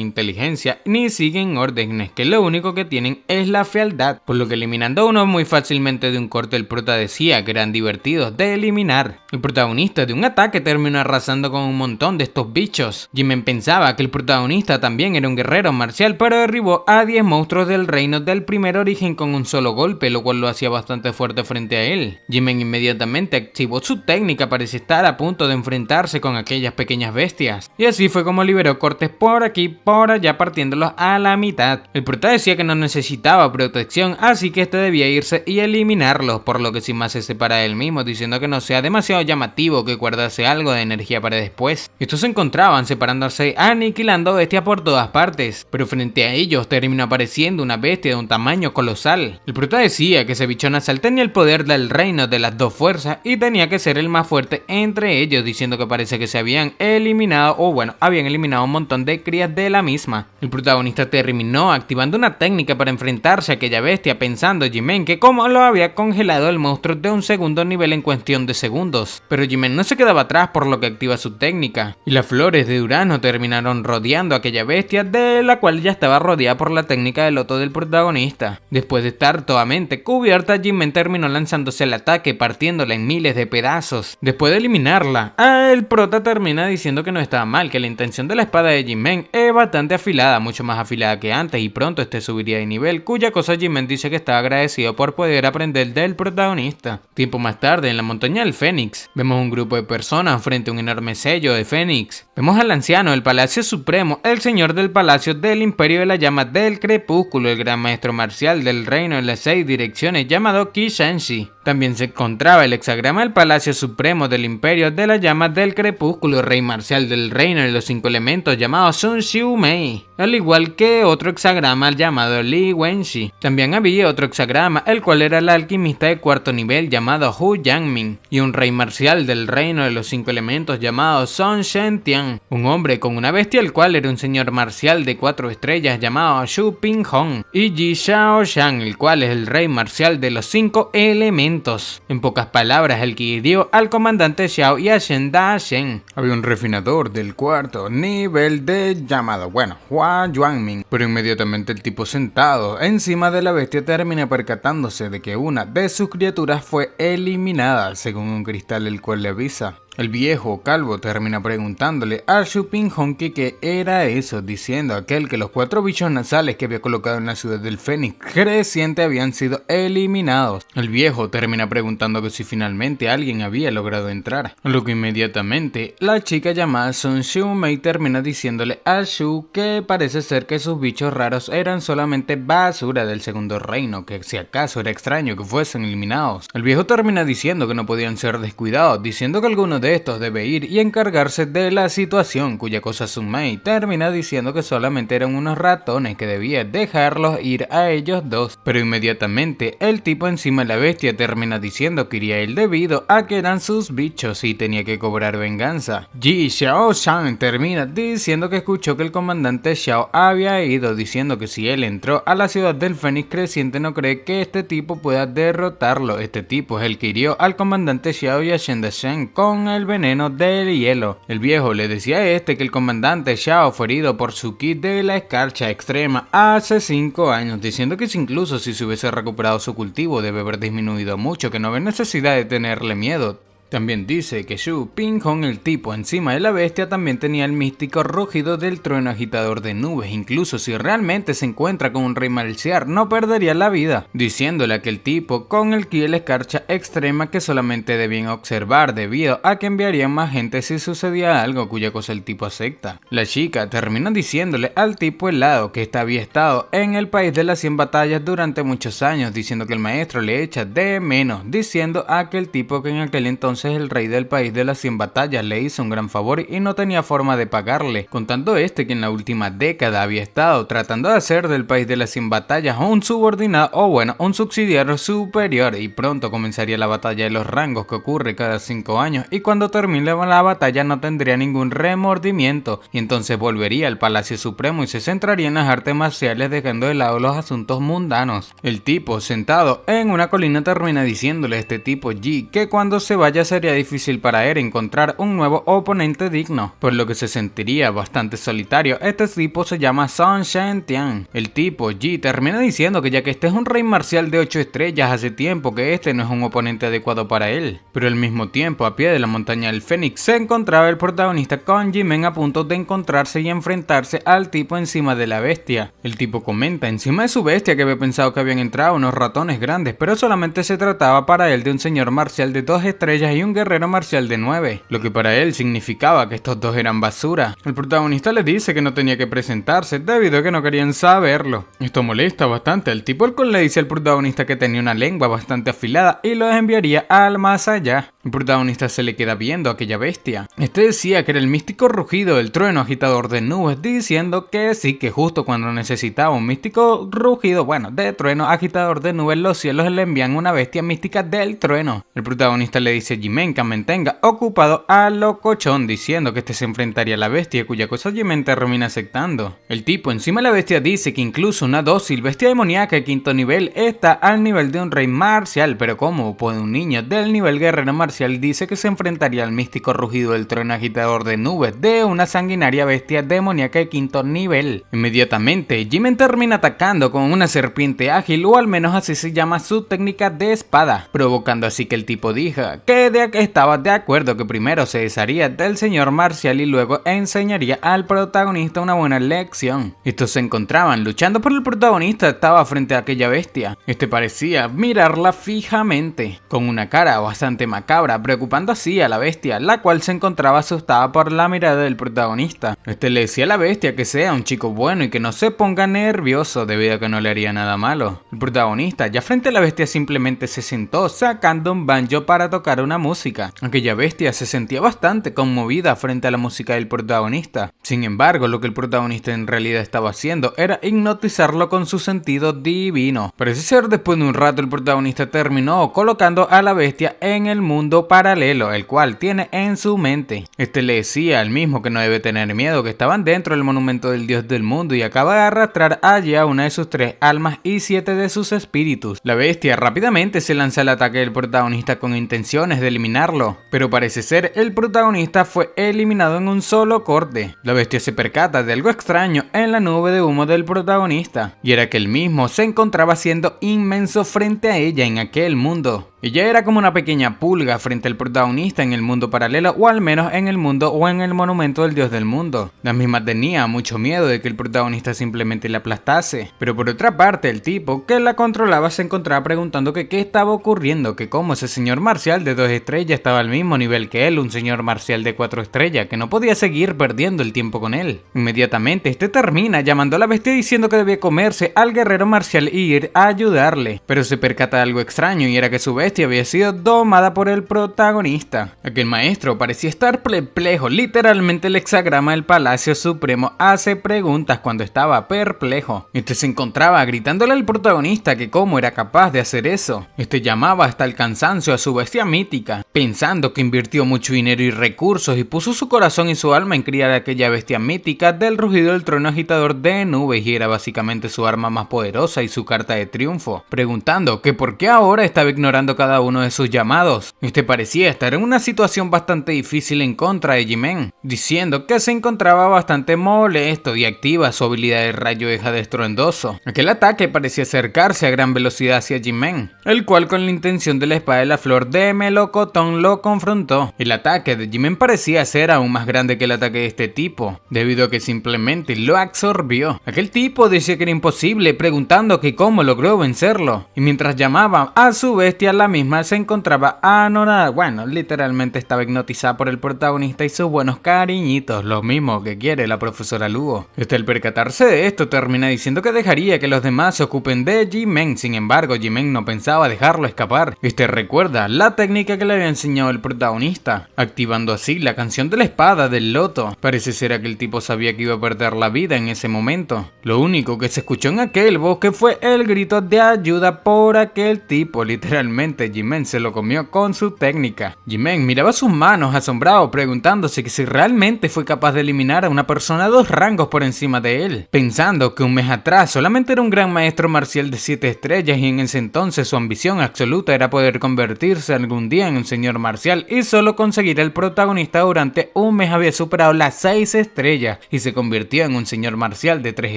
inteligencia ni siguen órdenes, que lo único que tienen es la fealdad, por lo que eliminando a uno muy fácilmente de un corte, el prota decía que eran divertidos de eliminar. El protagonista de un ataque terminó arrasando con un montón de estos bichos. Jimen pensaba que el protagonista también era un guerrero marcial, pero derribó a 10 monstruos del reino del primer origen con un solo golpe, lo cual lo hacía bastante fuerte frente a él. Jimen inmediatamente activó su técnica, parece estar a punto de enfrentarse con aquellas pequeñas bestias, y así fue como liberó cortes por aquí por allá, partiéndolos a la mitad. El prota decía que no necesitaba protección, así que este debía irse y eliminarlos, por lo que sin más se separa de él mismo, diciendo que no sea demasiado llamativo, que guardase algo de energía para después. Estos se encontraban separándose, aniquilando bestias por todas partes, pero frente a ellos terminó apareciendo una bestia de un tamaño colosal. El prota decía que ese bicho nasal tenía el poder del reino de las dos fuerzas y tenía que ser el más fuerte entre ellos, diciendo que parece que se habían eliminado, o bueno, habían eliminado un montón de crías de la misma. El protagonista terminó activando una técnica para enfrentarse a aquella bestia, pensando Jimen que como lo había congelado el monstruo de un segundo nivel en cuestión de segundos, pero Jimen no se quedaba atrás, por lo que activa su técnica, y las flores de Urano terminaron rodeando a aquella bestia, de la cual ya estaba rodeada por la técnica del loto del protagonista. Después de estar totalmente cubierta, Jimen terminó lanzándose al ataque, partiéndola en miles de pedazos. Después de eliminarla, el prota termina diciendo que no estaba mal, que la intención de la espada de Jimen es bastante afilada, mucho más afilada que antes, y pronto este subiría de nivel, cuya cosa Jimen dice que estaba agradecido por poder aprender del protagonista. Tiempo más tarde, en la montaña del Fénix, vemos un grupo de personas frente a un enorme sello de Fénix. Vemos al anciano del Palacio Supremo, el señor del Palacio del Imperio de la Llama del Crepúsculo, el gran maestro marcial del reino de las 6 direcciones llamado Qi Shenshi. También se encontraba el hexagrama del Palacio Supremo del Imperio de la Llama del Crepúsculo, rey marcial del reino de los 5 elementos elementos llamado Sun Xiu Mei, al igual que otro hexagrama llamado Li Wenxi. También había otro hexagrama, el cual era el alquimista de cuarto nivel llamado Hu Yangming, y un rey marcial del reino de los 5 elementos llamado Song Shentian, un hombre con una bestia el cual era un señor marcial de 4 estrellas llamado Xu Pinghong, y Ji Xiaoshan, el cual es el rey marcial de los 5 elementos. En pocas palabras, el que hirió al comandante Xiao y a Shen Da Shen. Había un refinador del cuarto nivel llamado, Hua Yuanming, pero inmediatamente el tipo sentado encima de la bestia termina percatándose de que una de sus criaturas fue eliminada, según un cristal el cual le avisa. El viejo calvo termina preguntándole a Xu Pinghong que qué era eso, diciendo aquel que los 4 bichos nasales que había colocado en la ciudad del Fénix creciente habían sido eliminados. El viejo termina preguntando que si finalmente alguien había logrado entrar, a lo que inmediatamente la chica llamada Sun Xiu Mei termina diciéndole a Xu que parece ser que sus bichos raros eran solamente basura del segundo reino, que si acaso era extraño que fuesen eliminados. El viejo termina diciendo que no podían ser descuidados, diciendo que algunos de estos debe ir y encargarse de la situación, cuya cosa Sun Mei termina diciendo que solamente eran unos ratones que debía dejarlos ir a ellos dos, pero inmediatamente el tipo encima de la bestia termina diciendo que iría él debido a que eran sus bichos y tenía que cobrar venganza. Ji Xiaoshan termina diciendo que escuchó que el comandante Xiao había ido, diciendo que si él entró a la ciudad del Fénix creciente no cree que este tipo pueda derrotarlo. Este tipo es el que hirió al comandante Xiao y a Shen Dashen con el veneno del hielo. El viejo le decía a este que el comandante Xiao fue herido por su ki de la escarcha extrema hace 5 años, diciendo que incluso si se hubiese recuperado su cultivo debe haber disminuido mucho, que no había necesidad de tenerle miedo. También dice que Xu Pinghong, el tipo encima de la bestia, también tenía el místico rugido del trueno agitador de nubes. Incluso si realmente se encuentra con un rey marcial, no perdería la vida, diciéndole a aquel tipo con el ki de la escarcha extrema que solamente debían observar debido a que enviarían más gente si sucedía algo, cuya cosa el tipo acepta. La chica termina diciéndole al tipo helado que ésta había estado en el país de las 100 batallas durante muchos años, diciendo que el maestro le echa de menos, diciendo a aquel tipo que en aquel entonces el rey del país de las 100 batallas le hizo un gran favor y no tenía forma de pagarle, contando que en la última década había estado tratando de hacer del país de las 100 batallas un subordinado un subsidiario superior, y pronto comenzaría la batalla de los rangos que ocurre cada 5 años, y cuando termine la batalla no tendría ningún remordimiento y entonces volvería al Palacio Supremo y se centraría en las artes marciales, dejando de lado los asuntos mundanos. El tipo sentado en una colina termina diciéndole a este tipo Ji que cuando se vaya sería difícil para él encontrar un nuevo oponente digno, por lo que se sentiría bastante solitario. Este tipo se llama Song Shentian. El tipo Ji termina diciendo que ya que este es un rey marcial de 8 estrellas, hace tiempo que este no es un oponente adecuado para él. Pero al mismo tiempo, a pie de la montaña del Fénix, se encontraba el protagonista con Jimen a punto de encontrarse y enfrentarse al tipo encima de la bestia. El tipo comenta encima de su bestia que había pensado que habían entrado unos ratones grandes, pero solamente se trataba para él de un señor marcial de 2 estrellas y un guerrero marcial de 9, lo que para él significaba que estos dos eran basura. El protagonista le dice que no tenía que presentarse debido a que no querían saberlo. Esto molesta bastante al tipo, el cual le dice al protagonista que tenía una lengua bastante afilada y los enviaría al más allá. El protagonista se le queda viendo a aquella bestia. Este decía que era el místico rugido del trueno agitador de nubes, diciendo que sí, que justo cuando necesitaba un místico rugido, de trueno agitador de nubes, los cielos le envían una bestia mística del trueno. El protagonista le dice a Jimen que mantenga ocupado a Locochón, diciendo que este se enfrentaría a la bestia, cuya cosa Jimen termina aceptando. El tipo encima de la bestia dice que incluso una dócil bestia demoníaca de 5º nivel está al nivel de un rey marcial, pero ¿cómo puede un niño del nivel guerrero marcial dice que se enfrentaría al místico rugido del trueno agitador de nubes de una sanguinaria bestia demoníaca de 5º nivel? Inmediatamente, Jimen termina atacando con una serpiente ágil, o al menos así se llama su técnica de espada, provocando así que el tipo diga que estaba de acuerdo que primero se desharía del señor marcial y luego enseñaría al protagonista una buena lección. Estos se encontraban luchando, pero el protagonista estaba frente a aquella bestia. Este parecía mirarla fijamente, con una cara bastante macabra, preocupando así a la bestia, la cual se encontraba asustada por la mirada del protagonista. Este le decía a la bestia que sea un chico bueno y que no se ponga nervioso debido a que no le haría nada malo. El protagonista, ya frente a la bestia, simplemente se sentó sacando un banjo para tocar una música. Aquella bestia se sentía bastante conmovida frente a la música del protagonista. Sin embargo, lo que el protagonista en realidad estaba haciendo era hipnotizarlo con su sentido divino. Parece ser después de un rato el protagonista terminó colocando a la bestia en el mundo paralelo, el cual tiene en su mente. Este le decía al mismo que no debe tener miedo, que estaban dentro del monumento del dios del mundo y acaba de arrastrar allí a una de sus 3 almas y 7 de sus espíritus. La bestia rápidamente se lanza al ataque del protagonista con intenciones de eliminarlo, pero parece ser el protagonista fue eliminado en un solo corte. La bestia se percata de algo extraño en la nube de humo del protagonista, y era que él mismo se encontraba siendo inmenso frente a ella en aquel mundo. Ella era como una pequeña pulga frente al protagonista en el mundo paralelo, o al menos en el mundo o en el monumento del dios del mundo. La misma tenía mucho miedo de que el protagonista simplemente la aplastase, pero por otra parte el tipo que la controlaba se encontraba preguntando que qué estaba ocurriendo, que cómo ese señor marcial de 2 estrellas estaba al mismo nivel que él, un señor marcial de 4 estrellas, que no podía seguir perdiendo el tiempo con él. Inmediatamente este termina llamando a la bestia diciendo que debía comerse al guerrero marcial y ir a ayudarle, pero se percata de algo extraño y era que su bestia había sido domada por el protagonista. Aquel maestro parecía estar perplejo, literalmente el hexagrama del Palacio Supremo hace preguntas cuando estaba perplejo. Este se encontraba gritándole al protagonista que cómo era capaz de hacer eso. Este llamaba hasta el cansancio a su bestia mítica, pensando que invirtió mucho dinero y recursos y puso su corazón y su alma en criar a aquella bestia mítica del rugido del trueno agitador de nubes, y era básicamente su arma más poderosa y su carta de triunfo, preguntando que por qué ahora estaba ignorando cada uno de sus llamados. Este parecía estar en una situación bastante difícil en contra de Ji-Men, diciendo que se encontraba bastante molesto y activa su habilidad de rayo eja estruendoso. Aquel ataque parecía acercarse a gran velocidad hacia Ji-Men, el cual con la intención de la espada de la flor de melocotón lo confrontó. El ataque de Ji-Men parecía ser aún más grande que el ataque de este tipo, debido a que simplemente lo absorbió. Aquel tipo decía que era imposible, preguntando que cómo logró vencerlo, y mientras llamaba a su bestia, la misma se encontraba anonadada, bueno, literalmente estaba hipnotizada por el protagonista y sus buenos cariñitos, lo mismo que quiere la profesora Lugo. Al percatarse de esto termina diciendo que dejaría que los demás se ocupen de Ji-Men. Sin embargo, Ji-Men no pensaba dejarlo escapar. Recuerda la técnica que le había enseñado el protagonista, activando así la canción de la espada del loto. Parece ser que el tipo sabía que iba a perder la vida en ese momento. Lo único que se escuchó en aquel bosque fue el grito de ayuda por aquel tipo. Literalmente Ji-Men se lo comió con su técnica. Ji-Men miraba sus manos asombrado, preguntándose que si realmente fue capaz de eliminar a una persona 2 rangos por encima de él, pensando que un mes atrás solamente era un gran maestro marcial de 7 estrellas y en ese entonces su ambición absoluta era poder convertirse algún día en un señor marcial, y solo conseguir el protagonista durante un mes había superado las 6 estrellas y se convirtió en un señor marcial de 3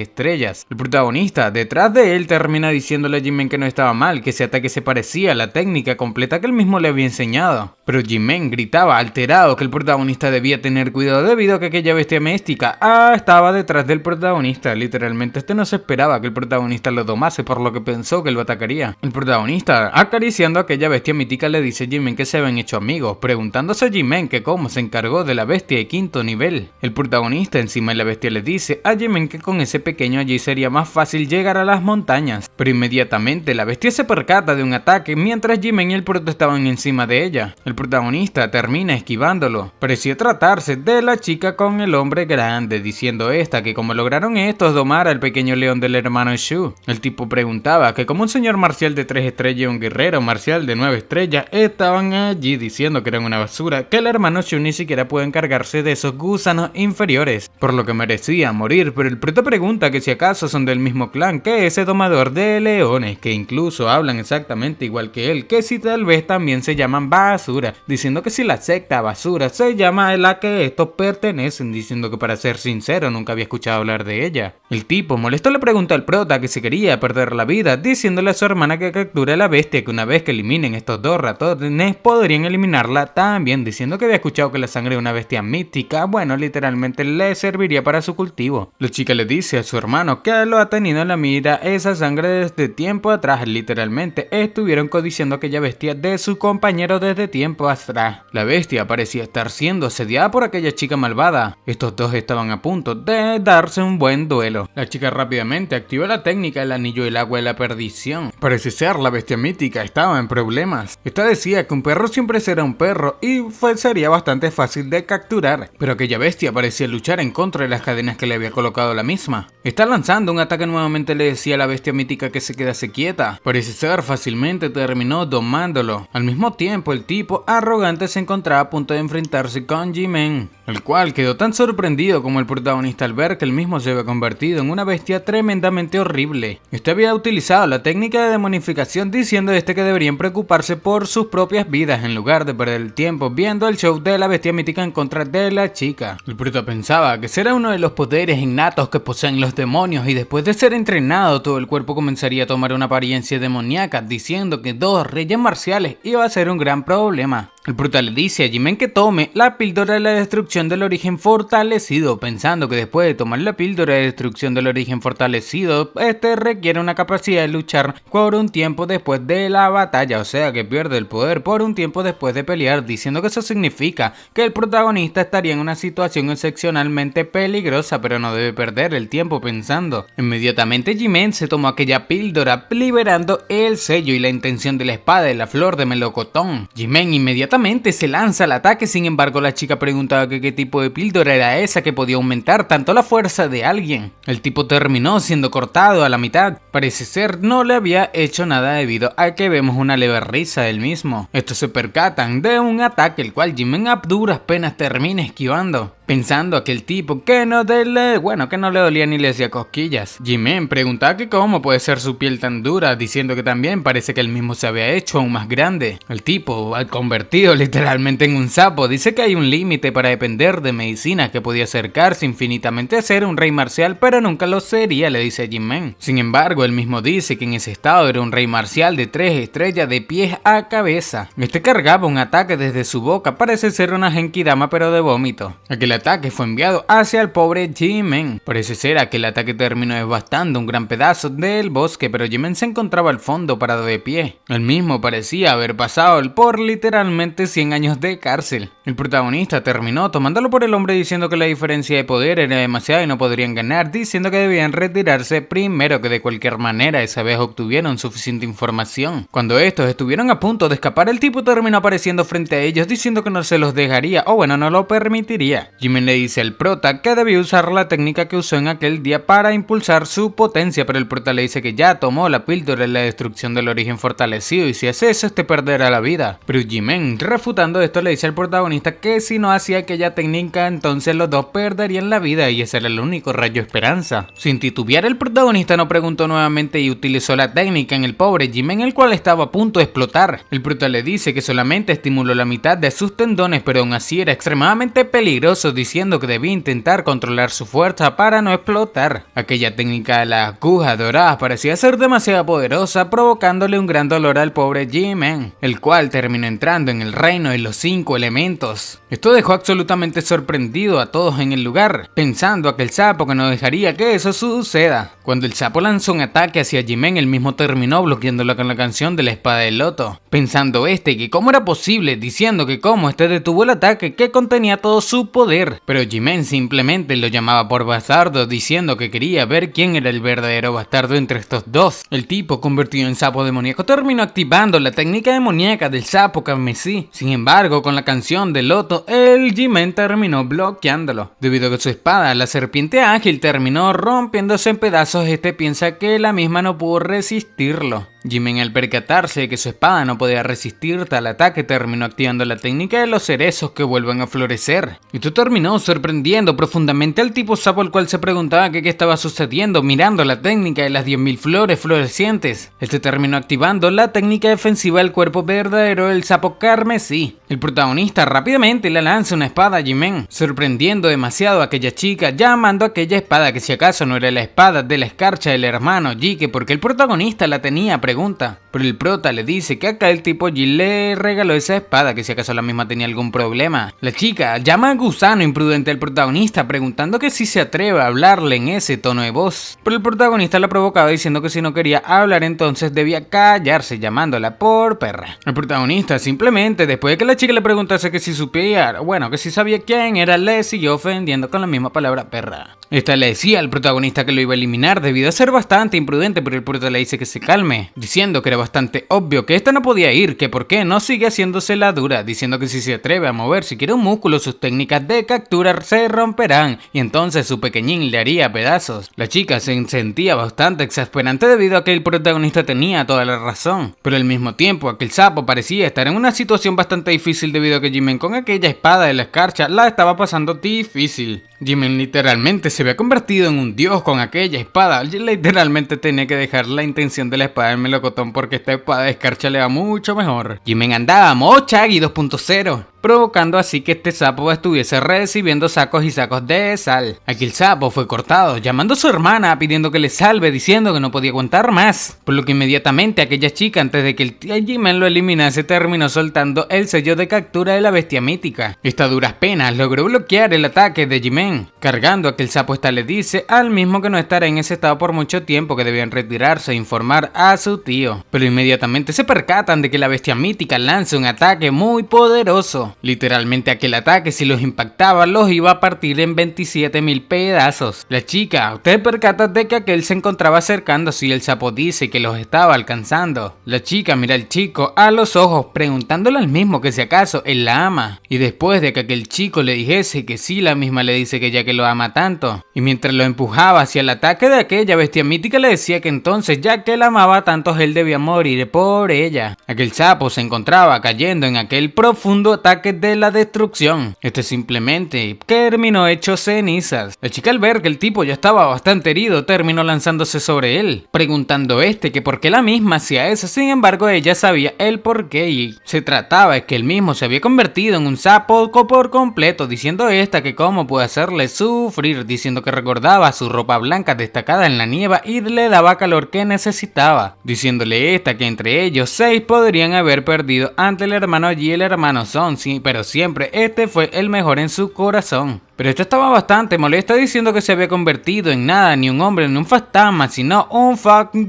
estrellas. El protagonista detrás de él termina diciéndole a Ji-Men que no estaba mal, que ese ataque se parecía a la técnica completa que él mismo le había enseñado. Pero Ji-Men gritaba alterado que el protagonista debía tener cuidado debido a que aquella bestia mística estaba detrás del protagonista. Literalmente no se esperaba que el protagonista lo domase, por lo que pensó que lo atacaría. El protagonista, acariciando a aquella bestia mítica, le dice a Ji-Men que se habían hecho amigos, preguntándose a Ji-Men que cómo se encargó de la bestia de 5º nivel. El protagonista encima de la bestia le dice a Ji-Men que con ese pequeño allí sería más fácil llegar a las montañas, pero inmediatamente la bestia se percata de un ataque mientras Ji-Men y el prota estaban encima de ella. El protagonista termina esquivándolo. Parecía tratarse de la chica con el hombre grande, diciendo que como lograron estos domar al pequeño león del hermano Shu. El tipo preguntaba que como un señor marcial de 3 estrellas y un guerrero marcial de 9 estrellas estaban allí, diciendo que eran una basura, que el hermano Shu ni siquiera puede encargarse de esos gusanos inferiores, por lo que merecía morir. Pero el prota pregunta que si acaso son del mismo clan que ese domador de leones, que incluso hablan exactamente igual que él, que si tal vez también se llaman basura, diciendo que si la secta basura se llama a la que estos pertenecen, diciendo que para ser sincero nunca había escuchado hablar de ella. El tipo molesto le pregunta al prota que si quería perder la vida, diciéndole a su hermana que capture a la bestia, que una vez que eliminen estos 2 ratones podrían eliminarla también, diciendo que había escuchado que la sangre de una bestia mítica, bueno, literalmente le serviría para su cultivo. La chica le dice a su hermano que lo ha tenido en la mira esa sangre desde tiempo atrás, literalmente estuvieron codiciando aquella bestia de su compañero desde tiempo tiempo atrás. La bestia parecía estar siendo asediada por aquella chica malvada. Estos dos estaban a punto de darse un buen duelo. La chica rápidamente activó la técnica del anillo del agua de la perdición. Parece ser la bestia mítica estaba en problemas. Esta decía que un perro siempre será un perro y sería bastante fácil de capturar, pero aquella bestia parecía luchar en contra de las cadenas que le había colocado la misma. Está lanzando un ataque nuevamente, le decía a la bestia mítica que se quedase quieta. Parece ser fácilmente terminó domándolo. Al mismo tiempo el tipo arrogante se encontraba a punto de enfrentarse con G-Man, el cual quedó tan sorprendido como el protagonista al ver que el mismo se había convertido en una bestia tremendamente horrible. Este había utilizado la técnica de demonificación diciendo a este que deberían preocuparse por sus propias vidas en lugar de perder el tiempo viendo el show de la bestia mítica en contra de la chica. El prota pensaba que será uno de los poderes innatos que poseen los demonios y después de ser entrenado todo el cuerpo comenzaría a tomar una apariencia demoníaca diciendo que dos reyes marciales iba a ser un gran problema. El prota le dice a G-Man que tome la píldora de la destrucción del origen fortalecido, pensando que después de tomar la píldora de destrucción del origen fortalecido, este requiere una capacidad de luchar por un tiempo después de la batalla, o sea que pierde el poder por un tiempo después de pelear, diciendo que eso significa que el protagonista estaría en una situación excepcionalmente peligrosa, pero no debe perder el tiempo pensando. Inmediatamente G-Man se tomó aquella píldora, liberando el sello y la intención de la espada de la flor de melocotón. G-Man inmediatamente se lanza al ataque, sin embargo la chica preguntaba que qué tipo de píldora era esa que podía aumentar tanto la fuerza de alguien. El tipo terminó siendo cortado a la mitad. Parece ser no le había hecho nada debido a que vemos una leve risa del mismo. Estos se percatan de un ataque el cual G-Man a duras penas termina esquivando, pensando a que el tipo que no le dolía ni le hacía cosquillas. G-Man preguntaba que cómo puede ser su piel tan dura, diciendo que también parece que él mismo se había hecho aún más grande. El tipo, al convertido literalmente en un sapo, dice que hay un límite para depender de medicinas, que podía acercarse infinitamente a ser un rey marcial, pero nunca lo sería, le dice a G-Man. Sin embargo, él mismo dice que en ese estado era un rey marcial de 3 estrellas de pies a cabeza. Este cargaba un ataque desde su boca, parece ser una genkidama pero de vómito. Aquel ataque fue enviado hacia el pobre G-Man. Parece ser que el ataque terminó devastando un gran pedazo del bosque, pero G-Man se encontraba al fondo parado de pie. Él mismo parecía haber pasado por literalmente 100 años de cárcel. El protagonista terminó tomándolo por el hombro diciendo que la diferencia de poder era demasiada y no podrían ganar, diciendo que debían retirarse primero, que de cualquier manera esa vez obtuvieron suficiente información. Cuando estos estuvieron a punto de escapar, el tipo terminó apareciendo frente a ellos diciendo que no se los dejaría, o no lo permitiría. G-Man le dice al prota que debía usar la técnica que usó en aquel día para impulsar su potencia, pero el prota le dice que ya tomó la píldora de la destrucción del origen fortalecido y si hace eso este perderá la vida. Pero G-Man, refutando esto, le dice al protagonista que si no hacía aquella técnica entonces los dos perderían la vida y ese era el único rayo de esperanza. Sin titubear, el protagonista no preguntó nuevamente y utilizó la técnica en el pobre G-Man, el cual estaba a punto de explotar. El prota le dice que solamente estimuló la mitad de sus tendones, pero aún así era extremadamente peligroso, diciendo que debía intentar controlar su fuerza para no explotar. Aquella técnica de las agujas doradas parecía ser demasiado poderosa, provocándole un gran dolor al pobre G-Man, el cual terminó entrando en el reino de los 5 elementos. Esto dejó absolutamente sorprendido a todos en el lugar, pensando aquel sapo que no dejaría que eso suceda. Cuando el sapo lanzó un ataque hacia G-Man, él mismo terminó bloqueándolo con la canción de la espada del loto, pensando que cómo era posible, diciendo que cómo este detuvo el ataque que contenía todo su poder. Pero G-Man simplemente lo llamaba por bastardo, diciendo que quería ver quién era el verdadero bastardo entre estos dos. El tipo, convertido en sapo demoníaco, terminó activando la técnica demoníaca del sapo carmesí. Sin embargo, con la canción del loto, el G-Man terminó bloqueándolo. Debido a que su espada, la serpiente ágil, terminó rompiéndose en pedazos, este piensa que la misma no pudo resistirlo. G-Man, al percatarse de que su espada no podía resistir tal ataque, terminó activando la técnica de los cerezos que vuelven a florecer. Esto terminó sorprendiendo profundamente al tipo sapo, el cual se preguntaba qué estaba sucediendo mirando la técnica de las 10.000 flores florecientes. Este terminó activando la técnica defensiva del cuerpo verdadero del sapo carmesí. El protagonista rápidamente le lanza una espada a G-Man, sorprendiendo demasiado a aquella chica, llamando a aquella espada que si acaso no era la espada de la escarcha del hermano Jike, porque el protagonista la tenía preguntada pregunta. Pero el prota le dice que acá el tipo G le regaló esa espada, que si acaso la misma tenía algún problema. La chica llama a gusano imprudente al protagonista preguntando que si se atreve a hablarle en ese tono de voz. Pero el protagonista la provocaba diciendo que si no quería hablar entonces debía callarse, llamándola por perra. El protagonista simplemente, después de que la chica le preguntase que si supiera, que si sabía quién era, le siguió ofendiendo con la misma palabra perra. Esta le decía al protagonista que lo iba a eliminar debido a ser bastante imprudente, pero el prota le dice que se calme, diciendo que era bastante obvio que esta no podía ir, que por qué no sigue haciéndose la dura, diciendo que si se atreve a mover siquiera un músculo sus técnicas de captura se romperán y entonces su pequeñín le haría pedazos. La chica se sentía bastante exasperante debido a que el protagonista tenía toda la razón, pero al mismo tiempo aquel sapo parecía estar en una situación bastante difícil debido a que Jimen con aquella espada de la escarcha la estaba pasando difícil. Jimen literalmente se había convertido en un dios con aquella espada. Literalmente tenía que dejar la intención de la espada del melocotón porque esta espada de escarcha le va mucho mejor. Jimen andaba modo Chaggy 2.0. provocando así que este sapo estuviese recibiendo sacos y sacos de sal. Aquí el sapo fue cortado, llamando a su hermana pidiendo que le salve, diciendo que no podía aguantar más, por lo que inmediatamente aquella chica, antes de que el G-Men lo eliminase, terminó soltando el sello de captura de la bestia mítica. Esta a duras penas logró bloquear el ataque de G-Men, cargando a que el sapo esta le dice al mismo que no estará en ese estado por mucho tiempo, que debían retirarse e informar a su tío, pero inmediatamente se percatan de que la bestia mítica lanza un ataque muy poderoso. Literalmente aquel ataque, si los impactaba, los iba a partir en 27.000 pedazos. La chica, ustedes percatan de que aquel se encontraba acercándose y el sapo dice que los estaba alcanzando. La chica mira al chico a los ojos, preguntándole al mismo que si acaso él la ama. Y después de que aquel chico le dijese que sí, la misma le dice que ya que lo ama tanto. Y mientras lo empujaba hacia el ataque de aquella bestia mítica, le decía que entonces, ya que la amaba tanto, él debía morir por ella. Aquel sapo se encontraba cayendo en aquel profundo ataque de la destrucción. Este simplemente terminó hecho cenizas. La chica, al ver que el tipo ya estaba bastante herido, terminó lanzándose sobre él, preguntando que por qué la misma hacía eso. Sin embargo, ella sabía el porqué, y se trataba de que él mismo se había convertido en un sapo por completo, diciendo que cómo puede hacerle sufrir, diciendo que recordaba su ropa blanca destacada en la nieve y le daba calor que necesitaba, diciéndole que entre ellos 6 podrían haber perdido ante el hermano G y el hermano Son, sí, pero siempre fue el mejor en su corazón. Pero esta estaba bastante molesta, diciendo que se había convertido en nada, ni un hombre ni un fantasma, sino un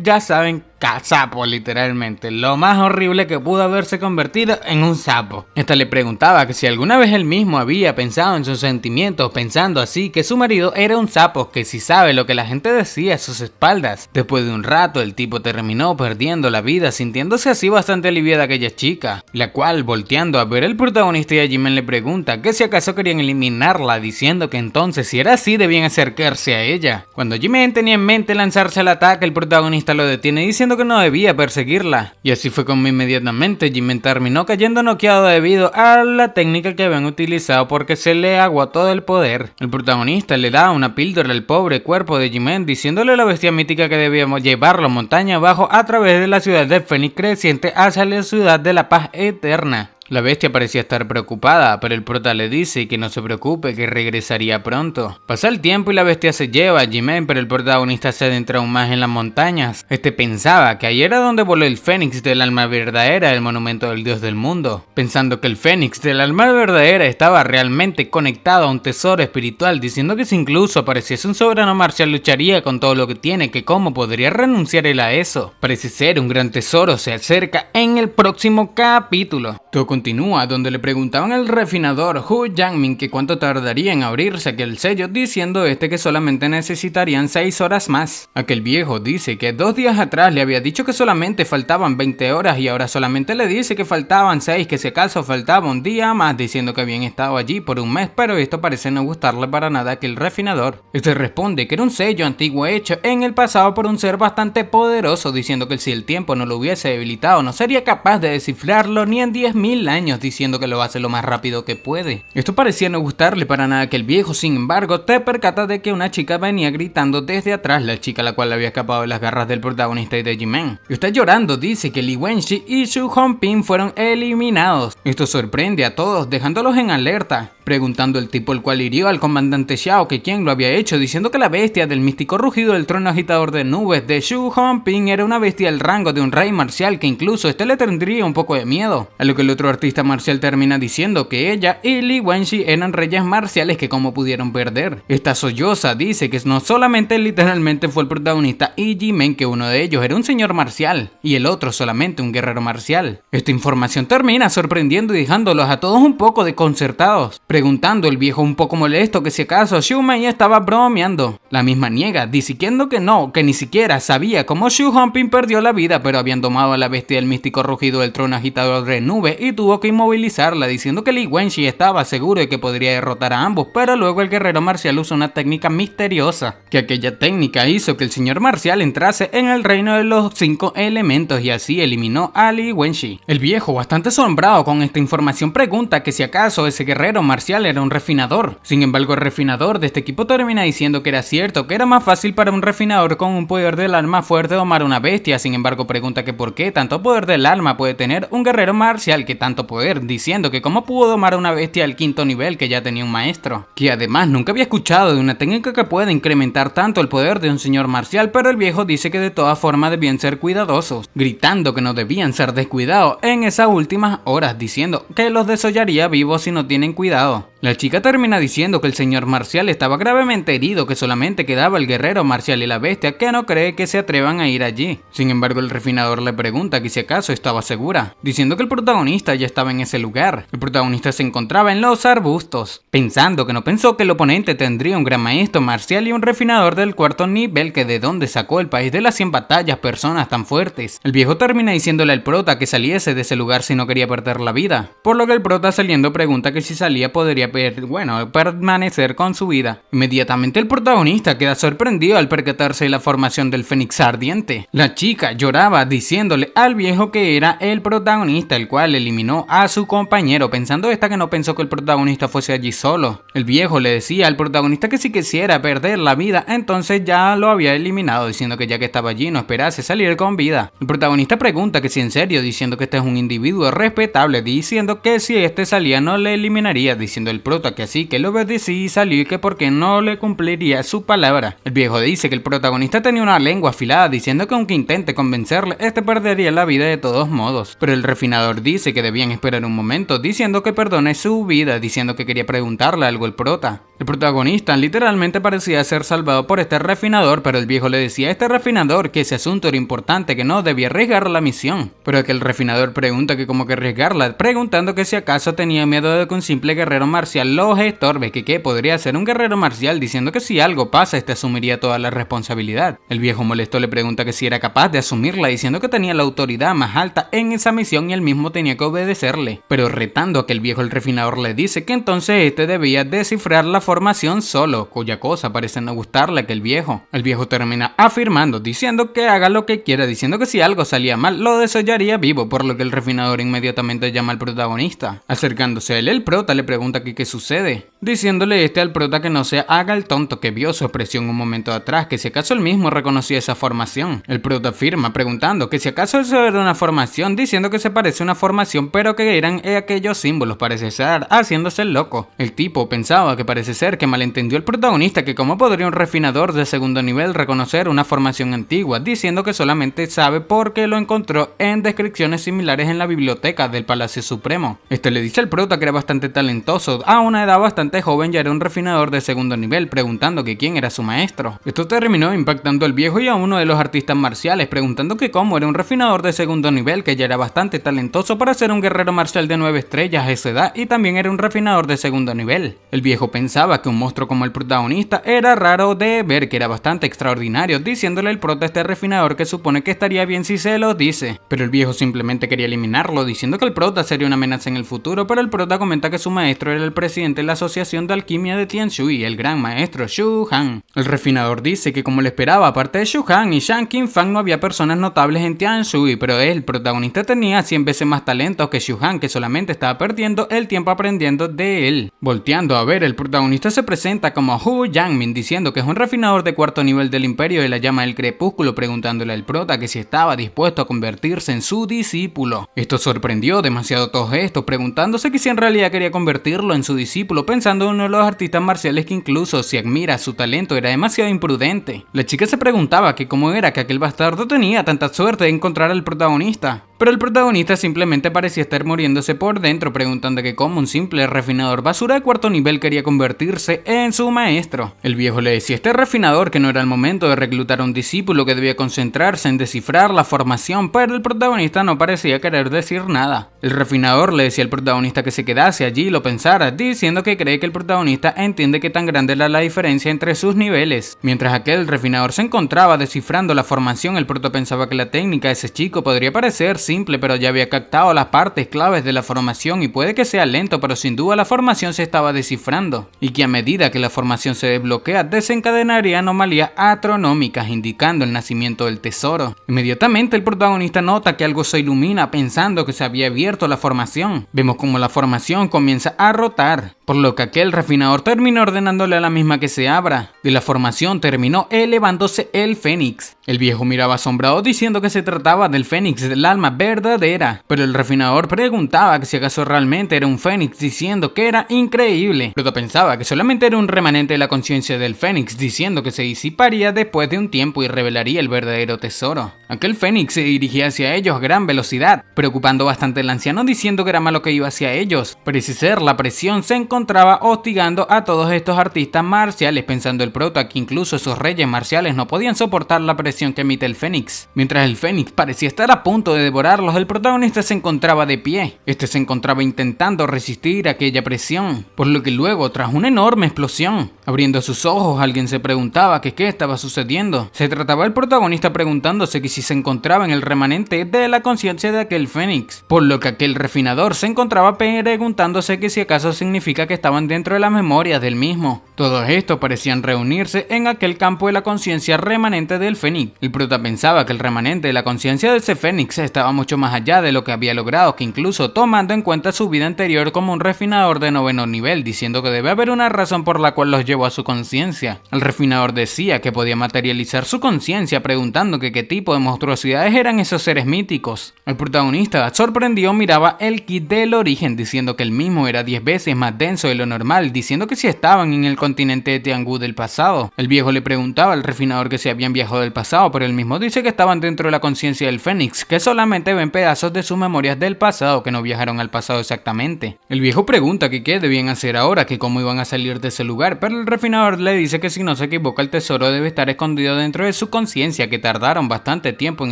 ya saben, sapo, literalmente, lo más horrible que pudo haberse convertido en un sapo. Esta le preguntaba que si alguna vez él mismo había pensado en sus sentimientos, pensando así que su marido era un sapo, que si sabe lo que la gente decía a sus espaldas. Después de un rato, el tipo terminó perdiendo la vida, sintiéndose así bastante aliviada aquella chica, la cual, volteando a ver al protagonista y a G-Men, le pregunta que si acaso querían eliminarla, diciendo que entonces si era así debían acercarse a ella. Cuando G-Men tenía en mente lanzarse al ataque, el protagonista lo detiene diciendo que no debía perseguirla, y así fue como inmediatamente G-Men terminó cayendo noqueado debido a la técnica que habían utilizado, porque se le aguó todo el poder. El protagonista le da una píldora al pobre cuerpo de G-Men, diciéndole a la bestia mítica que debíamos llevarlo montaña abajo a través de la ciudad de Fénix Creciente hacia la ciudad de la paz eterna. La bestia parecía estar preocupada, pero el prota le dice que no se preocupe, que regresaría pronto. Pasa el tiempo y la bestia se lleva a G-Men, pero el protagonista se adentra aún más en las montañas. Pensaba que ahí era donde voló el Fénix del alma verdadera, el monumento del dios del mundo, pensando que el Fénix del alma verdadera estaba realmente conectado a un tesoro espiritual, diciendo que si incluso apareciese un soberano marcial lucharía con todo lo que tiene, que cómo podría renunciar él a eso. Parece ser un gran tesoro, se acerca en el próximo capítulo. Todo continúa, donde le preguntaban al refinador Hu Yangmin que cuánto tardaría en abrirse aquel sello, diciendo que solamente necesitarían 6 horas más. Aquel viejo dice que 2 días atrás le había dicho que solamente faltaban 20 horas y ahora solamente le dice que faltaban 6, que si acaso faltaba un día más, diciendo que habían estado allí por un mes, pero esto parece no gustarle para nada a aquel refinador. Responde que era un sello antiguo hecho en el pasado por un ser bastante poderoso, diciendo que si el tiempo no lo hubiese debilitado no sería capaz de descifrarlo ni en 10.000 1000 años diciendo que lo hace lo más rápido que puede. Esto parecía no gustarle para nada que el viejo, sin embargo, te percata de que una chica venía gritando desde atrás, la chica la cual había escapado de las garras del protagonista y de Ji-Men. Y está llorando, dice que Li Wenxi y Xu Hongbin fueron eliminados. Esto sorprende a todos, dejándolos en alerta, preguntando el tipo el cual hirió al comandante Xiao que quién lo había hecho, diciendo que la bestia del místico rugido del trono agitador de nubes de Xu Hongbin era una bestia del rango de un rey marcial que incluso este le tendría un poco de miedo, a lo que el otro artista marcial termina diciendo que ella y Li Wenxi eran reyes marciales que cómo pudieron perder. Esta solloza dice que no solamente literalmente fue el protagonista y Ji-Men, que uno de ellos era un señor marcial y el otro solamente un guerrero marcial. Esta información termina sorprendiendo y dejándolos a todos un poco desconcertados, preguntando el viejo un poco molesto que si acaso Xu Mei estaba bromeando. La misma niega, diciendo que no, que ni siquiera sabía cómo Xu Hongbin perdió la vida, pero habían domado a la bestia del místico rugido del trono agitador de nube y tuvo que inmovilizarla, diciendo que Li Wenxi estaba seguro de que podría derrotar a ambos, pero luego el guerrero marcial usó una técnica misteriosa, que aquella técnica hizo que el señor marcial entrase en el reino de los 5 elementos y así eliminó a Li Wenxi. El viejo, bastante asombrado con esta información, pregunta que si acaso ese guerrero marcial era un refinador. Sin embargo, el refinador de este equipo termina diciendo que era cierto, que era más fácil para un refinador con un poder del alma fuerte domar una bestia. Sin embargo, pregunta que por qué tanto poder del alma puede tener un guerrero marcial que tanto poder, diciendo que cómo pudo domar a una bestia al 5º nivel que ya tenía un maestro, que además nunca había escuchado de una técnica que puede incrementar tanto el poder de un señor marcial, pero el viejo dice que de todas formas debían ser cuidadosos, gritando que no debían ser descuidados en esas últimas horas, diciendo que los desollaría vivos si no tienen cuidado. La chica termina diciendo que el señor marcial estaba gravemente herido, que solamente quedaba el guerrero marcial y la bestia, que no cree que se atrevan a ir allí. Sin embargo, el refinador le pregunta que si acaso estaba segura, diciendo que el protagonista ya estaba en ese lugar. El protagonista se encontraba en los arbustos, pensando que no pensó que el oponente tendría un gran maestro marcial y un refinador del 4º nivel, que de dónde sacó el país de las 100 batallas personas tan fuertes. El viejo termina diciéndole al prota que saliese de ese lugar si no quería perder la vida, por lo que el prota saliendo pregunta que si salía podría permanecer con su vida. Inmediatamente el protagonista queda sorprendido al percatarse de la formación del Fénix ardiente. La chica lloraba diciéndole al viejo que era el protagonista, el cual eliminó a su compañero, pensando esta que no pensó que el protagonista fuese allí solo. El viejo le decía al protagonista que si quisiera perder la vida, entonces ya lo había eliminado, diciendo que ya que estaba allí no esperase salir con vida. El protagonista pregunta que si en serio, diciendo que este es un individuo respetable, diciendo que si este salía no le eliminaría, diciendo el prota que así que lo obedecía y salió y que porque no le cumpliría su palabra. El viejo dice que el protagonista tenía una lengua afilada, diciendo que aunque intente convencerle, este perdería la vida de todos modos. Pero el refinador dice que debían esperar un momento, diciendo que perdone su vida, diciendo que quería preguntarle algo al prota. El protagonista literalmente parecía ser salvado por este refinador, pero el viejo le decía a este refinador que ese asunto era importante, que no debía arriesgar la misión. Pero que el refinador pregunta que cómo que arriesgarla, preguntando que si acaso tenía miedo de que un simple guerrero marcial los estorbe, que qué podría ser un guerrero marcial, diciendo que si algo pasa este asumiría toda la responsabilidad. El viejo molesto le pregunta que si era capaz de asumirla, diciendo que tenía la autoridad más alta en esa misión y él mismo tenía que obedecerle, pero retando a que el viejo el refinador le dice que entonces este debía descifrar la formación solo, cuya cosa parece no gustarle a aquel viejo. El viejo termina afirmando, diciendo que haga lo que quiera, diciendo que si algo salía mal lo desollaría vivo, por lo que el refinador inmediatamente llama al protagonista. Acercándose a él, el prota le pregunta que qué sucede, diciéndole al prota que no se haga el tonto, que vio su expresión un momento atrás, que si acaso él mismo reconocía esa formación. El prota afirma preguntando que si acaso eso era una formación, diciendo que se parece a una formación pero que eran aquellos símbolos, parece ser, haciéndose el loco. El tipo pensaba que parece ser que malentendió el protagonista, que cómo podría un refinador de 2º nivel reconocer una formación antigua, diciendo que solamente sabe porque lo encontró en descripciones similares en la biblioteca del Palacio Supremo. Este le dice al prota que era bastante talentoso, a una edad bastante joven ya era un refinador de 2º nivel, preguntando que quién era su maestro. Esto terminó impactando al viejo y a uno de los artistas marciales, preguntando que cómo era un refinador de 2º nivel que ya era bastante talentoso para ser un guerrero marcial de 9 estrellas a esa edad y también era un refinador de 2º nivel. El viejo pensaba que un monstruo como el protagonista era raro de ver, que era bastante extraordinario, diciéndole al prota a este refinador que supone que estaría bien si se lo dice, pero el viejo simplemente quería eliminarlo, diciendo que el prota sería una amenaza en el futuro, pero el prota comenta que su maestro era el presidente de la Asociación de Alquimia de Tianshui, el gran maestro Xu Han. El refinador dice que como le esperaba, aparte de Xu Han y Shang Qingfang no había personas notables en Tianshui, pero el protagonista tenía 100 veces más talento que Shuhan, que solamente estaba perdiendo el tiempo aprendiendo de él. Volteando a ver, el protagonista se presenta como Hu Yangmin, diciendo que es un refinador de cuarto nivel del imperio de la llama del crepúsculo, preguntándole al prota que si estaba dispuesto a convertirse en su discípulo. Esto sorprendió demasiado a todos estos, preguntándose que si en realidad quería convertirlo en su discípulo, pensando en uno de los artistas marciales que incluso si admira su talento era demasiado imprudente. La chica se preguntaba que cómo era que aquel bastardo tenía tanta suerte de encontrar al protagonista. Pero el protagonista simplemente parecía estar muriéndose por dentro, preguntando que cómo un simple refinador basura de cuarto nivel quería convertirse en su maestro. El viejo le decía a este refinador que no era el momento de reclutar a un discípulo, que debía concentrarse en descifrar la formación, pero el protagonista no parecía querer decir nada. El refinador le decía al protagonista que se quedase allí y lo pensara, diciendo que cree que el protagonista entiende que tan grande era la diferencia entre sus niveles. Mientras aquel refinador se encontraba descifrando la formación, el prota pensaba que la técnica de ese chico podría parecer simple, pero ya había captado las partes claves de la formación y puede que sea lento, pero sin duda la formación se estaba descifrando y que a medida que la formación se desbloquea desencadenaría anomalías astronómicas indicando el nacimiento del tesoro. Inmediatamente el protagonista nota que algo se ilumina pensando que se había abierto la formación. Vemos como la formación comienza a rotar, por lo que aquel refinador terminó ordenándole a la misma que se abra. De la formación terminó elevándose el Fénix. El viejo miraba asombrado diciendo que se trataba del Fénix del alma verdadera, pero el refinador preguntaba que si acaso realmente era un Fénix, diciendo que era increíble. Luego pensaba que solamente era un remanente de la conciencia del Fénix, diciendo que se disiparía después de un tiempo y revelaría el verdadero tesoro. Aquel Fénix se dirigía hacia ellos a gran velocidad, preocupando bastante al anciano, diciendo que era malo que iba hacia ellos. Parece ser la presión se encontraba hostigando a todos estos artistas marciales, pensando el prota que incluso esos reyes marciales no podían soportar la presión que emite el Fénix. Mientras el Fénix parecía estar a punto de devorarlos, el protagonista se encontraba de pie. Este se encontraba intentando resistir aquella presión, por lo que luego, tras una enorme explosión, abriendo sus ojos, alguien se preguntaba que qué estaba sucediendo. Se trataba el protagonista preguntándose que si se encontraba en el remanente de la conciencia de aquel Fénix, por lo que aquel refinador se encontraba preguntándose que si acaso significa que estaban dentro de las memorias del mismo. Todos estos parecían reunirse en aquel campo de la conciencia remanente del Fénix. El prota pensaba que el remanente de la conciencia de ese Fénix estaba mucho más allá de lo que había logrado, que incluso tomando en cuenta su vida anterior como un refinador de 9º nivel, diciendo que debe haber una razón por la cual los llevó a su conciencia. El refinador decía que podía materializar su conciencia, preguntando que qué tipo de monstruosidades eran esos seres míticos. El protagonista, sorprendido, miraba el kit del origen, diciendo que el mismo era 10 veces más denso de lo normal, diciendo que si estaban en el continente de Tiangú del pasado. El viejo le preguntaba al refinador que si habían viajado del pasado, pero él mismo dice que estaban dentro de la conciencia del Fénix, que solamente ven pedazos de sus memorias del pasado, que no viajaron al pasado exactamente. El viejo pregunta que qué debían hacer ahora, que cómo iban a salir de ese lugar, pero el refinador le dice que si no se equivoca el tesoro debe estar escondido dentro de su conciencia, que tardaron bastante tiempo en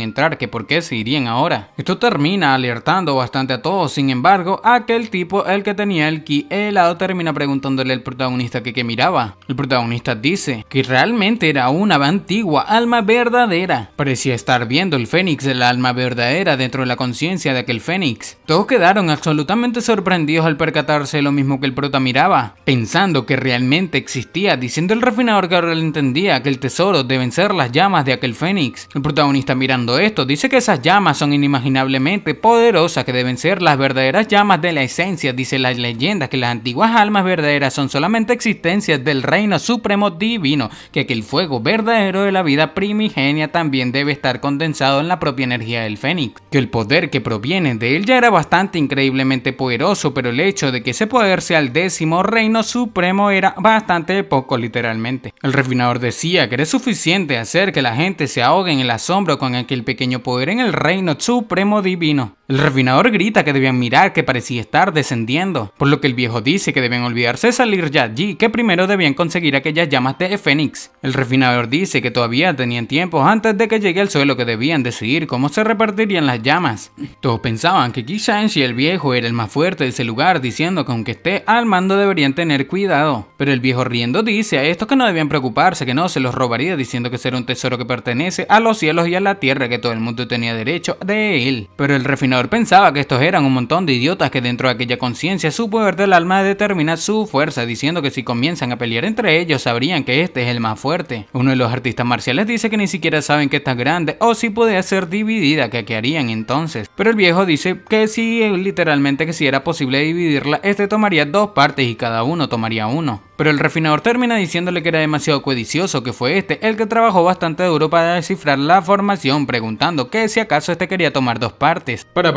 entrar, que por qué se irían ahora. Esto termina alertando bastante a todos. Sin embargo, aquel tipo, el que tenía el ki helado, termina preguntándole al protagonista que qué miraba. El protagonista dice que realmente era una antigua alma verdadera. Parecía estar viendo el Fénix de la alma verdadera dentro de la conciencia de aquel Fénix. Todos quedaron absolutamente sorprendidos al percatarse de lo mismo que el prota miraba, pensando que realmente existía, diciendo el refinador que ahora le entendía que el tesoro deben ser las llamas de aquel Fénix. El protagonista, mirando esto, dice que esas llamas son inimaginablemente poderosas, que deben ser las verdaderas llamas de la esencia. Dice la leyenda que las antiguas almas verdaderas son solamente existencias del reino supremo divino, que aquel fuego verdadero de la vida primigenia también debe estar condensado en la propia energía del Fénix, que el poder que proviene de él ya era bastante increíblemente poderoso, pero el hecho de que ese poder sea el 10º reino supremo era bastante poco, literalmente. El refinador decía que era suficiente hacer que la gente se ahogue en el asombro con aquel pequeño poder en el reino supremo divino. El refinador grita que debían mirar, que parecía estar descendiendo, por lo que el viejo dice que deben olvidarse de salir ya allí, que primero debían conseguir aquellas llamas de Fénix. El refinador dice que todavía tenían tiempo antes de que llegue al suelo, que debían decidir cómo se repartirían las llamas. Todos pensaban que Kishanshi el viejo era el más fuerte de ese lugar, diciendo que aunque esté al mando deberían tener cuidado. Pero el viejo riendo dice a estos que no debían preocuparse, que no se los robaría, diciendo que será un tesoro que pertenece a los cielos y a la tierra, que todo el mundo tenía derecho de él. Pero el refinador pensaba que estos eran un montón de idiotas, que dentro de aquella conciencia su poder del alma de determina su fuerza, diciendo que si comienzan a pelear entre ellos sabrían que este es el más fuerte. Uno de los artistas marciales dice que ni siquiera saben que está grande o si puede ser dividida, que harían entonces. Pero el viejo dice que si literalmente que si era posible dividirla, este tomaría 2 partes y cada uno tomaría 1. Pero el refinador termina diciéndole que era demasiado codicioso, que fue este el que trabajó bastante duro para descifrar la formación, preguntando que si acaso este quería tomar 2 partes. Para.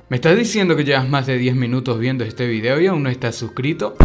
¿Me estás diciendo que llevas más de 10 minutos viendo este video y aún no estás suscrito?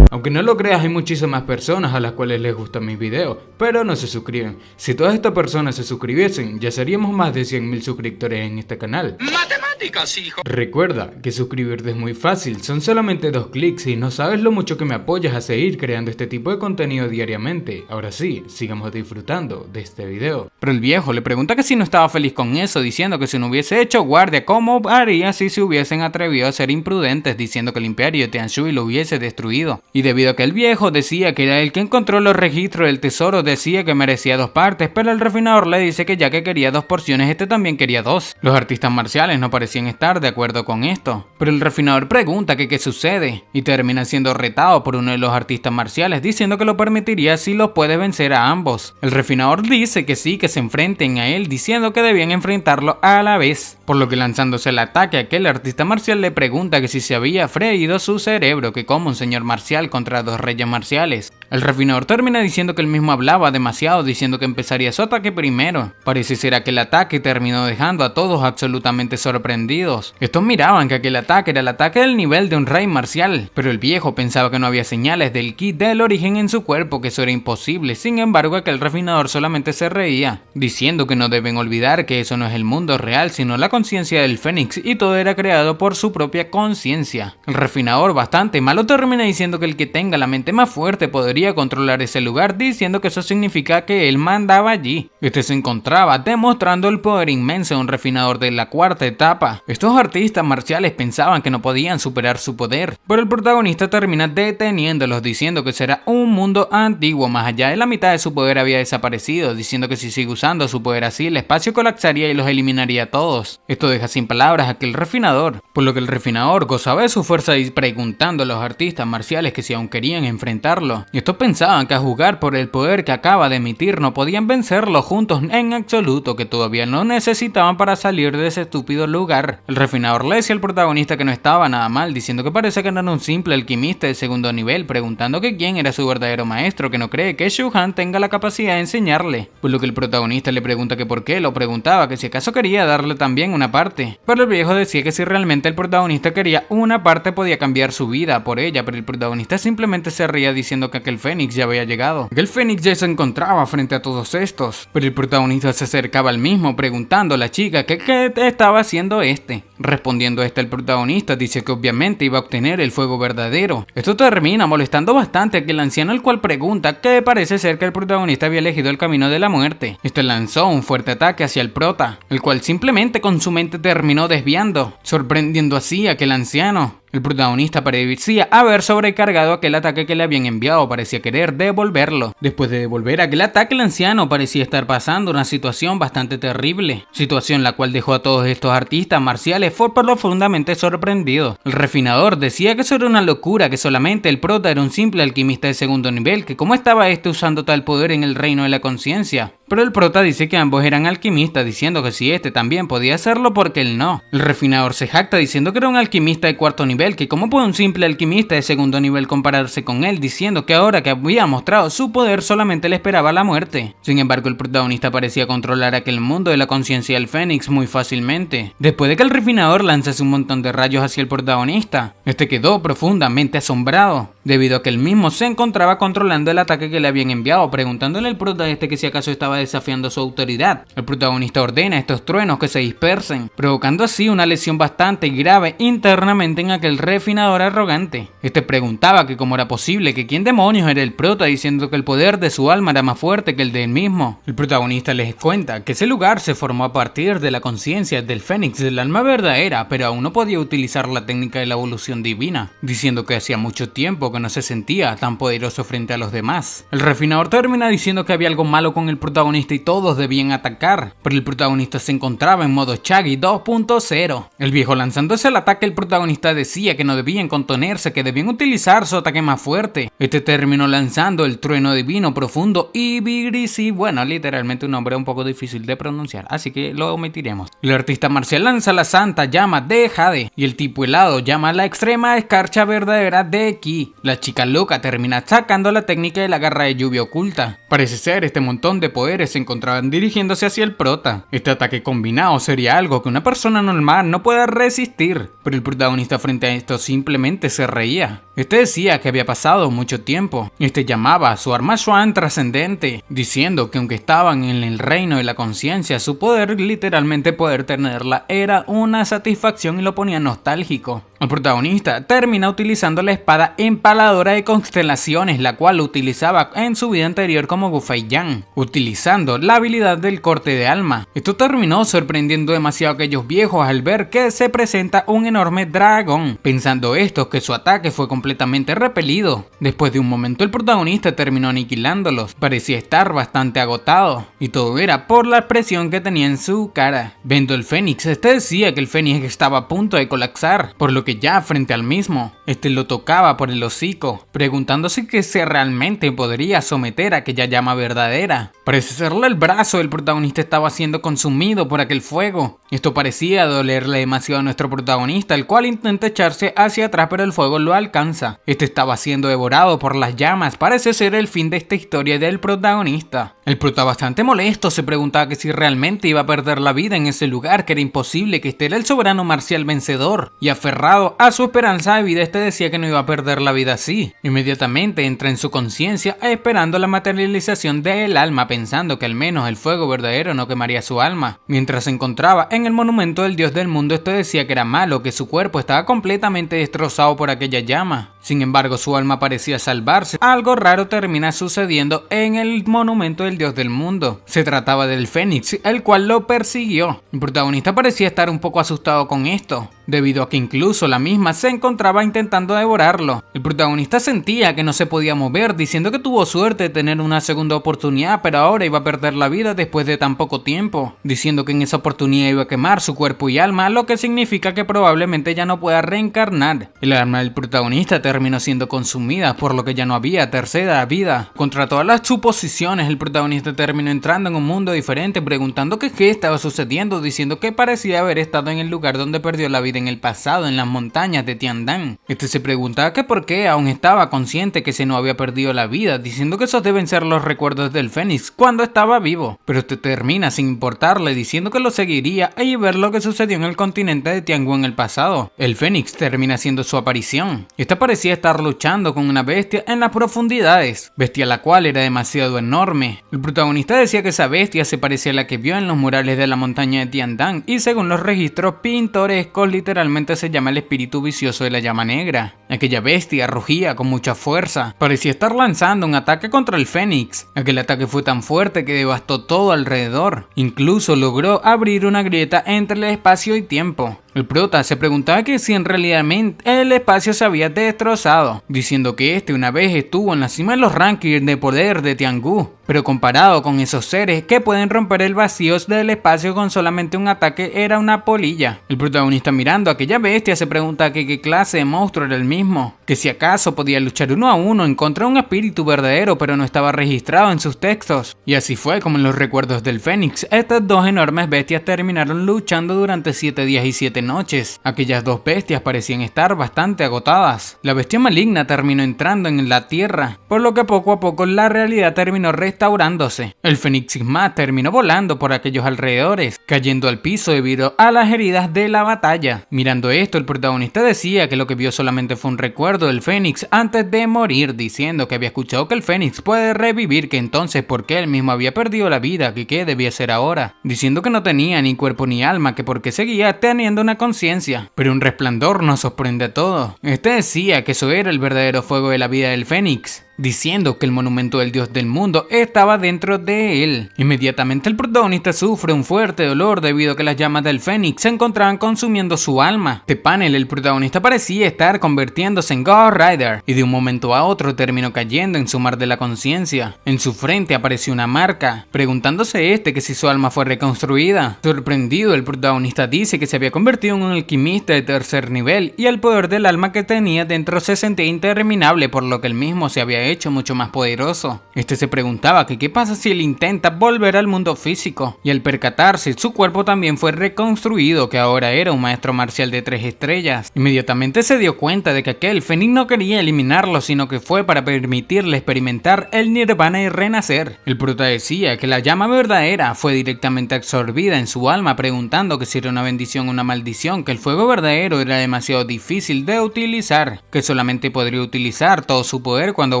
Aunque no lo creas, hay muchísimas personas a las cuales les gustan mis videos, pero no se suscriben. Si todas estas personas se suscribiesen, ya seríamos más de 100.000 suscriptores en este canal. ¡Matemáticas, hijo! Recuerda que suscribirte es muy fácil, son solamente 2 clics y no sabes lo mucho que me apoyas a seguir creando este tipo de contenido diariamente. Ahora sí, sigamos disfrutando de este video. Pero el viejo le pregunta que si no estaba feliz con eso, diciendo que si no hubiese hecho guardia, ¿cómo haría si se hubiesen atrevido a ser imprudentes, diciendo que el imperio de Tianshui lo hubiese destruido? Y debido a que el viejo decía que era el que encontró los registros del tesoro, decía que merecía 2 partes, pero el refinador le dice que ya que quería 2 porciones, este también quería 2. Los artistas marciales no parecían estar de acuerdo con esto, pero el refinador pregunta que qué sucede, y termina siendo retado por uno de los artistas marciales, diciendo que lo permitiría si los puede vencer a ambos. El refinador dice que sí, que se enfrenten a él, diciendo que debían enfrentarlo a la vez, por lo que lanzándose el ataque, aquel artista marcial le pregunta que si se había freído su cerebro, que como un señor marcial contra 2 reyes marciales. El refinador termina diciendo que él mismo hablaba demasiado, diciendo que empezaría su ataque primero. Parece ser aquel ataque terminó dejando a todos absolutamente sorprendidos. Estos miraban que aquel ataque era el ataque del nivel de un rey marcial, pero el viejo pensaba que no había señales del ki del origen en su cuerpo, que eso era imposible. Sin embargo, aquel refinador solamente se reía, diciendo que no deben olvidar que eso no es el mundo real, sino la conciencia del Fénix, y todo era creado por su propia conciencia. El refinador, bastante malo, termina diciendo que el que tenga la mente más fuerte podría controlar ese lugar, diciendo que eso significa que él mandaba allí. Este se encontraba demostrando el poder inmenso de un refinador de la 4ª etapa. Estos artistas marciales pensaban que no podían superar su poder, pero el protagonista termina deteniéndolos, diciendo que será un mundo antiguo, más allá de la mitad de su poder había desaparecido, diciendo que si sigue usando su poder así, el espacio colapsaría y los eliminaría a todos. Esto deja sin palabras a aquel refinador, por lo que el refinador gozaba de su fuerza y preguntando a los artistas marciales que si aún querían enfrentarlo. Y estos pensaban que a juzgar por el poder que acaba de emitir no podían vencerlo juntos en absoluto, que todavía no necesitaban para salir de ese estúpido lugar. El refinador le decía al protagonista que no estaba nada mal, diciendo que parece que no era un simple alquimista de 2º nivel, preguntando que quién era su verdadero maestro, que no cree que Shu Han tenga la capacidad de enseñarle. Por lo que el protagonista le pregunta que por qué, lo preguntaba que si acaso quería darle también una parte. Pero el viejo decía que si realmente el protagonista quería una parte podía cambiar su vida por ella, pero el protagonista simplemente se reía diciendo que aquel Fénix ya había llegado. Aquel Fénix ya se encontraba frente a todos estos, pero el protagonista se acercaba al mismo preguntando a la chica que qué estaba haciendo este. Respondiendo el protagonista dice que obviamente iba a obtener el fuego verdadero. Esto termina molestando bastante a aquel anciano, el cual pregunta que parece ser que el protagonista había elegido el camino de la muerte. Este lanzó un fuerte ataque hacia el prota, el cual simplemente con su mente terminó desviando, sorprendiendo así a aquel anciano. El protagonista parecía haber sobrecargado aquel ataque que le habían enviado, parecía querer devolverlo. Después de devolver aquel ataque, el anciano parecía estar pasando una situación bastante terrible, situación la cual dejó a todos estos artistas marciales profundamente sorprendidos. El refinador decía que eso era una locura, que solamente el prota era un simple alquimista de 2º nivel, que cómo estaba usando tal poder en el reino de la conciencia. Pero el prota dice que ambos eran alquimistas, diciendo que si este también podía hacerlo, porque él no. El refinador se jacta diciendo que era un alquimista de 4º nivel, que cómo puede un simple alquimista de 2º nivel compararse con él, diciendo que ahora que había mostrado su poder solamente le esperaba la muerte. Sin embargo, el protagonista parecía controlar aquel mundo de la conciencia del Fénix muy fácilmente. Después de que el refinador lanzase un montón de rayos hacia el protagonista, este quedó profundamente asombrado, debido a que él mismo se encontraba controlando el ataque que le habían enviado, preguntándole al prota que si acaso estaba desafiando su autoridad. El protagonista ordena a estos truenos que se dispersen, provocando así una lesión bastante grave internamente en aquel refinador arrogante. Este preguntaba que cómo era posible, que quién demonios era el prota, diciendo que el poder de su alma era más fuerte que el de él mismo. El protagonista les cuenta que ese lugar se formó a partir de la conciencia del Fénix, del alma verdadera, pero aún no podía utilizar la técnica de la evolución divina, diciendo que hacía mucho tiempo que no se sentía tan poderoso frente a los demás. El refinador termina diciendo que había algo malo con el protagonista y todos debían atacar, pero el protagonista se encontraba en modo Shaggy 2.0. El viejo lanzándose al ataque, el protagonista decía que no debían contenerse, que debían utilizar su ataque más fuerte. Este terminó lanzando el trueno divino profundo y Vigrisi, bueno, literalmente un nombre un poco difícil de pronunciar, así que lo omitiremos. El artista marcial lanza la santa llama de Jade y el tipo helado llama la extrema escarcha verdadera de Ki. La chica loca termina sacando la técnica de la garra de lluvia oculta. Parece ser este montón de poderes se encontraban dirigiéndose hacia el prota. Este ataque combinado sería algo que una persona normal no puede resistir, pero el protagonista frente a esto simplemente se reía. Este decía que había pasado mucho tiempo. Este llamaba a su arma Xuan trascendente, diciendo que aunque estaban en el reino de la conciencia, su poder, literalmente poder tenerla, era una satisfacción y lo ponía nostálgico. El protagonista termina utilizando la espada empaladora de constelaciones, la cual lo utilizaba en su vida anterior como Gufei Yan, utilizando la habilidad del corte de alma. Esto terminó sorprendiendo demasiado a aquellos viejos al ver que se presenta un enorme dragón, pensando estos que su ataque fue completamente repelido. Después de un momento el protagonista terminó aniquilándolos, parecía estar bastante agotado, y todo era por la presión que tenía en su cara. Viendo el Fénix, este decía que el Fénix estaba a punto de colapsar, por lo que ya frente al mismo, este lo tocaba por el hocico, preguntándose que si realmente podría someter a aquella llama verdadera. Parece serle el brazo del protagonista estaba siendo consumido por aquel fuego. Esto parecía dolerle demasiado a nuestro protagonista, el cual intenta echarse hacia atrás pero el fuego lo alcanza. Este estaba siendo devorado por las llamas, parece ser el fin de esta historia del protagonista. El prota bastante molesto se preguntaba que si realmente iba a perder la vida en ese lugar, que era imposible, que este era el soberano marcial vencedor, y aferrado a su esperanza de vida, este decía que no iba a perder la vida así. Inmediatamente entra en su conciencia esperando la materialización del alma, pensando que al menos el fuego verdadero no quemaría su alma. Mientras se encontraba en el monumento del dios del mundo, este decía que era malo, que su cuerpo estaba completamente destrozado por aquella llama. Sin embargo, su alma parecía salvarse. Algo raro termina sucediendo en el monumento del dios del mundo. Se trataba del Fénix, el cual lo persiguió. El protagonista parecía estar un poco asustado con esto, debido a que incluso la misma se encontraba intentando devorarlo. El protagonista sentía que no se podía mover, diciendo que tuvo suerte de tener una segunda oportunidad, pero ahora iba a perder la vida después de tan poco tiempo, diciendo que en esa oportunidad iba a quemar su cuerpo y alma, lo que significa que probablemente ya no pueda reencarnar. El alma del protagonista terminó siendo consumida, por lo que ya no había tercera vida. Contra todas las suposiciones, el protagonista terminó entrando en un mundo diferente, preguntando que qué estaba sucediendo, diciendo que parecía haber estado en el lugar donde perdió la vida en el pasado, en las montañas de Tiandang. Este se preguntaba que por qué aún estaba consciente que se no había perdido la vida, diciendo que esos deben ser los recuerdos del Fénix cuando estaba vivo, pero este termina sin importarle, diciendo que lo seguiría y ver lo que sucedió en el continente de Tianghu en el pasado. El Fénix termina haciendo su aparición. Esta parecía estar luchando con una bestia en las profundidades, bestia la cual era demasiado enorme. El protagonista decía que esa bestia se parecía a la que vio en los murales de la montaña de Tiandang, y según los registros pintorescos literalmente se llama el espíritu vicioso de la llama negra. Aquella bestia rugía con mucha fuerza, parecía estar lanzando un ataque contra el Fénix. Aquel ataque fue tan fuerte que devastó todo alrededor, incluso logró abrir una grieta entre el espacio y tiempo. El prota se preguntaba que si en realidad el espacio se había destrozado, diciendo que este una vez estuvo en la cima de los rankings de poder de Tianghu, pero comparado con esos seres que pueden romper el vacío del espacio con solamente un ataque, era una polilla. El protagonista mirando a aquella bestia se pregunta que qué clase de monstruo era el mismo, que si acaso podía luchar uno a uno en contra de un espíritu verdadero pero no estaba registrado en sus textos. Y así fue como en los recuerdos del Fénix, estas dos enormes bestias terminaron luchando durante 7 días y 7 noches. Aquellas dos bestias parecían estar bastante agotadas. La bestia maligna terminó entrando en la tierra, por lo que poco a poco la realidad terminó restaurándose. El Fénix Sigma terminó volando por aquellos alrededores, cayendo al piso debido a las heridas de la batalla. Mirando esto, el protagonista decía que lo que vio solamente fue un recuerdo del Fénix antes de morir, diciendo que había escuchado que el Fénix puede revivir, que entonces porque él mismo había perdido la vida, que qué debía ser ahora, diciendo que no tenía ni cuerpo ni alma, que porque seguía teniendo una conciencia. Pero un resplandor nos sorprende a todos. Este decía que eso era el verdadero fuego de la vida del Fénix, diciendo que el monumento del dios del mundo estaba dentro de él. Inmediatamente el protagonista sufre un fuerte dolor debido a que las llamas del Fénix se encontraban consumiendo su alma. Este panel, el protagonista parecía estar convirtiéndose en Ghost Rider y de un momento a otro terminó cayendo en su mar de la conciencia. En su frente apareció una marca, preguntándose que si su alma fue reconstruida. Sorprendido, el protagonista dice que se había convertido en un alquimista de tercer nivel y el poder del alma que tenía dentro se sentía interminable, por lo que él mismo se había hecho mucho más poderoso. Se preguntaba que qué pasa si él intenta volver al mundo físico, y al percatarse su cuerpo también fue reconstruido, que ahora era un maestro marcial de 3 estrellas. Inmediatamente se dio cuenta de que aquel Fénix no quería eliminarlo, sino que fue para permitirle experimentar el nirvana y renacer. El prota decía que la llama verdadera fue directamente absorbida en su alma, preguntando que si era una bendición o una maldición, que el fuego verdadero era demasiado difícil de utilizar, que solamente podría utilizar todo su poder cuando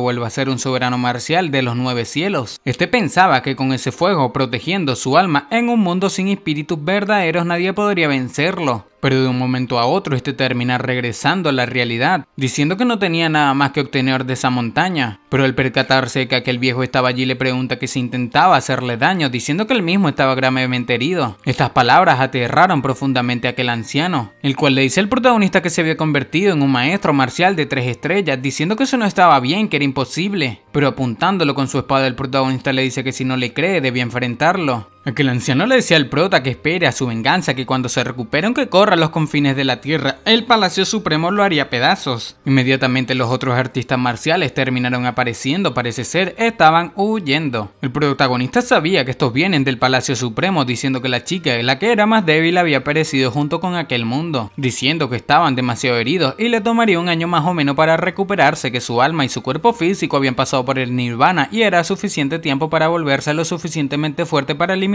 vuelva a ser un soberano marcial de los 9 cielos. Pensaba que con ese fuego protegiendo su alma en un mundo sin espíritus verdaderos nadie podría vencerlo. Pero de un momento a otro termina regresando a la realidad, diciendo que no tenía nada más que obtener de esa montaña. Pero al percatarse que aquel viejo estaba allí le pregunta que si intentaba hacerle daño, diciendo que él mismo estaba gravemente herido. Estas palabras aterraron profundamente a aquel anciano, el cual le dice al protagonista que se había convertido en un maestro marcial de 3 estrellas, diciendo que eso no estaba bien, que era imposible. Pero apuntándolo con su espada, el protagonista le dice que si no le cree debía enfrentarlo. Aquel anciano le decía al prota que espere a su venganza, que cuando se recupere aunque corra a los confines de la tierra, el Palacio Supremo lo haría pedazos. Inmediatamente los otros artistas marciales terminaron apareciendo, parece ser estaban huyendo. El protagonista sabía que estos vienen del Palacio Supremo, diciendo que la chica, la que era más débil, había perecido junto con aquel mundo, diciendo que estaban demasiado heridos y le tomaría un año más o menos para recuperarse, que su alma y su cuerpo físico habían pasado por el nirvana y era suficiente tiempo para volverse lo suficientemente fuerte para eliminarlos.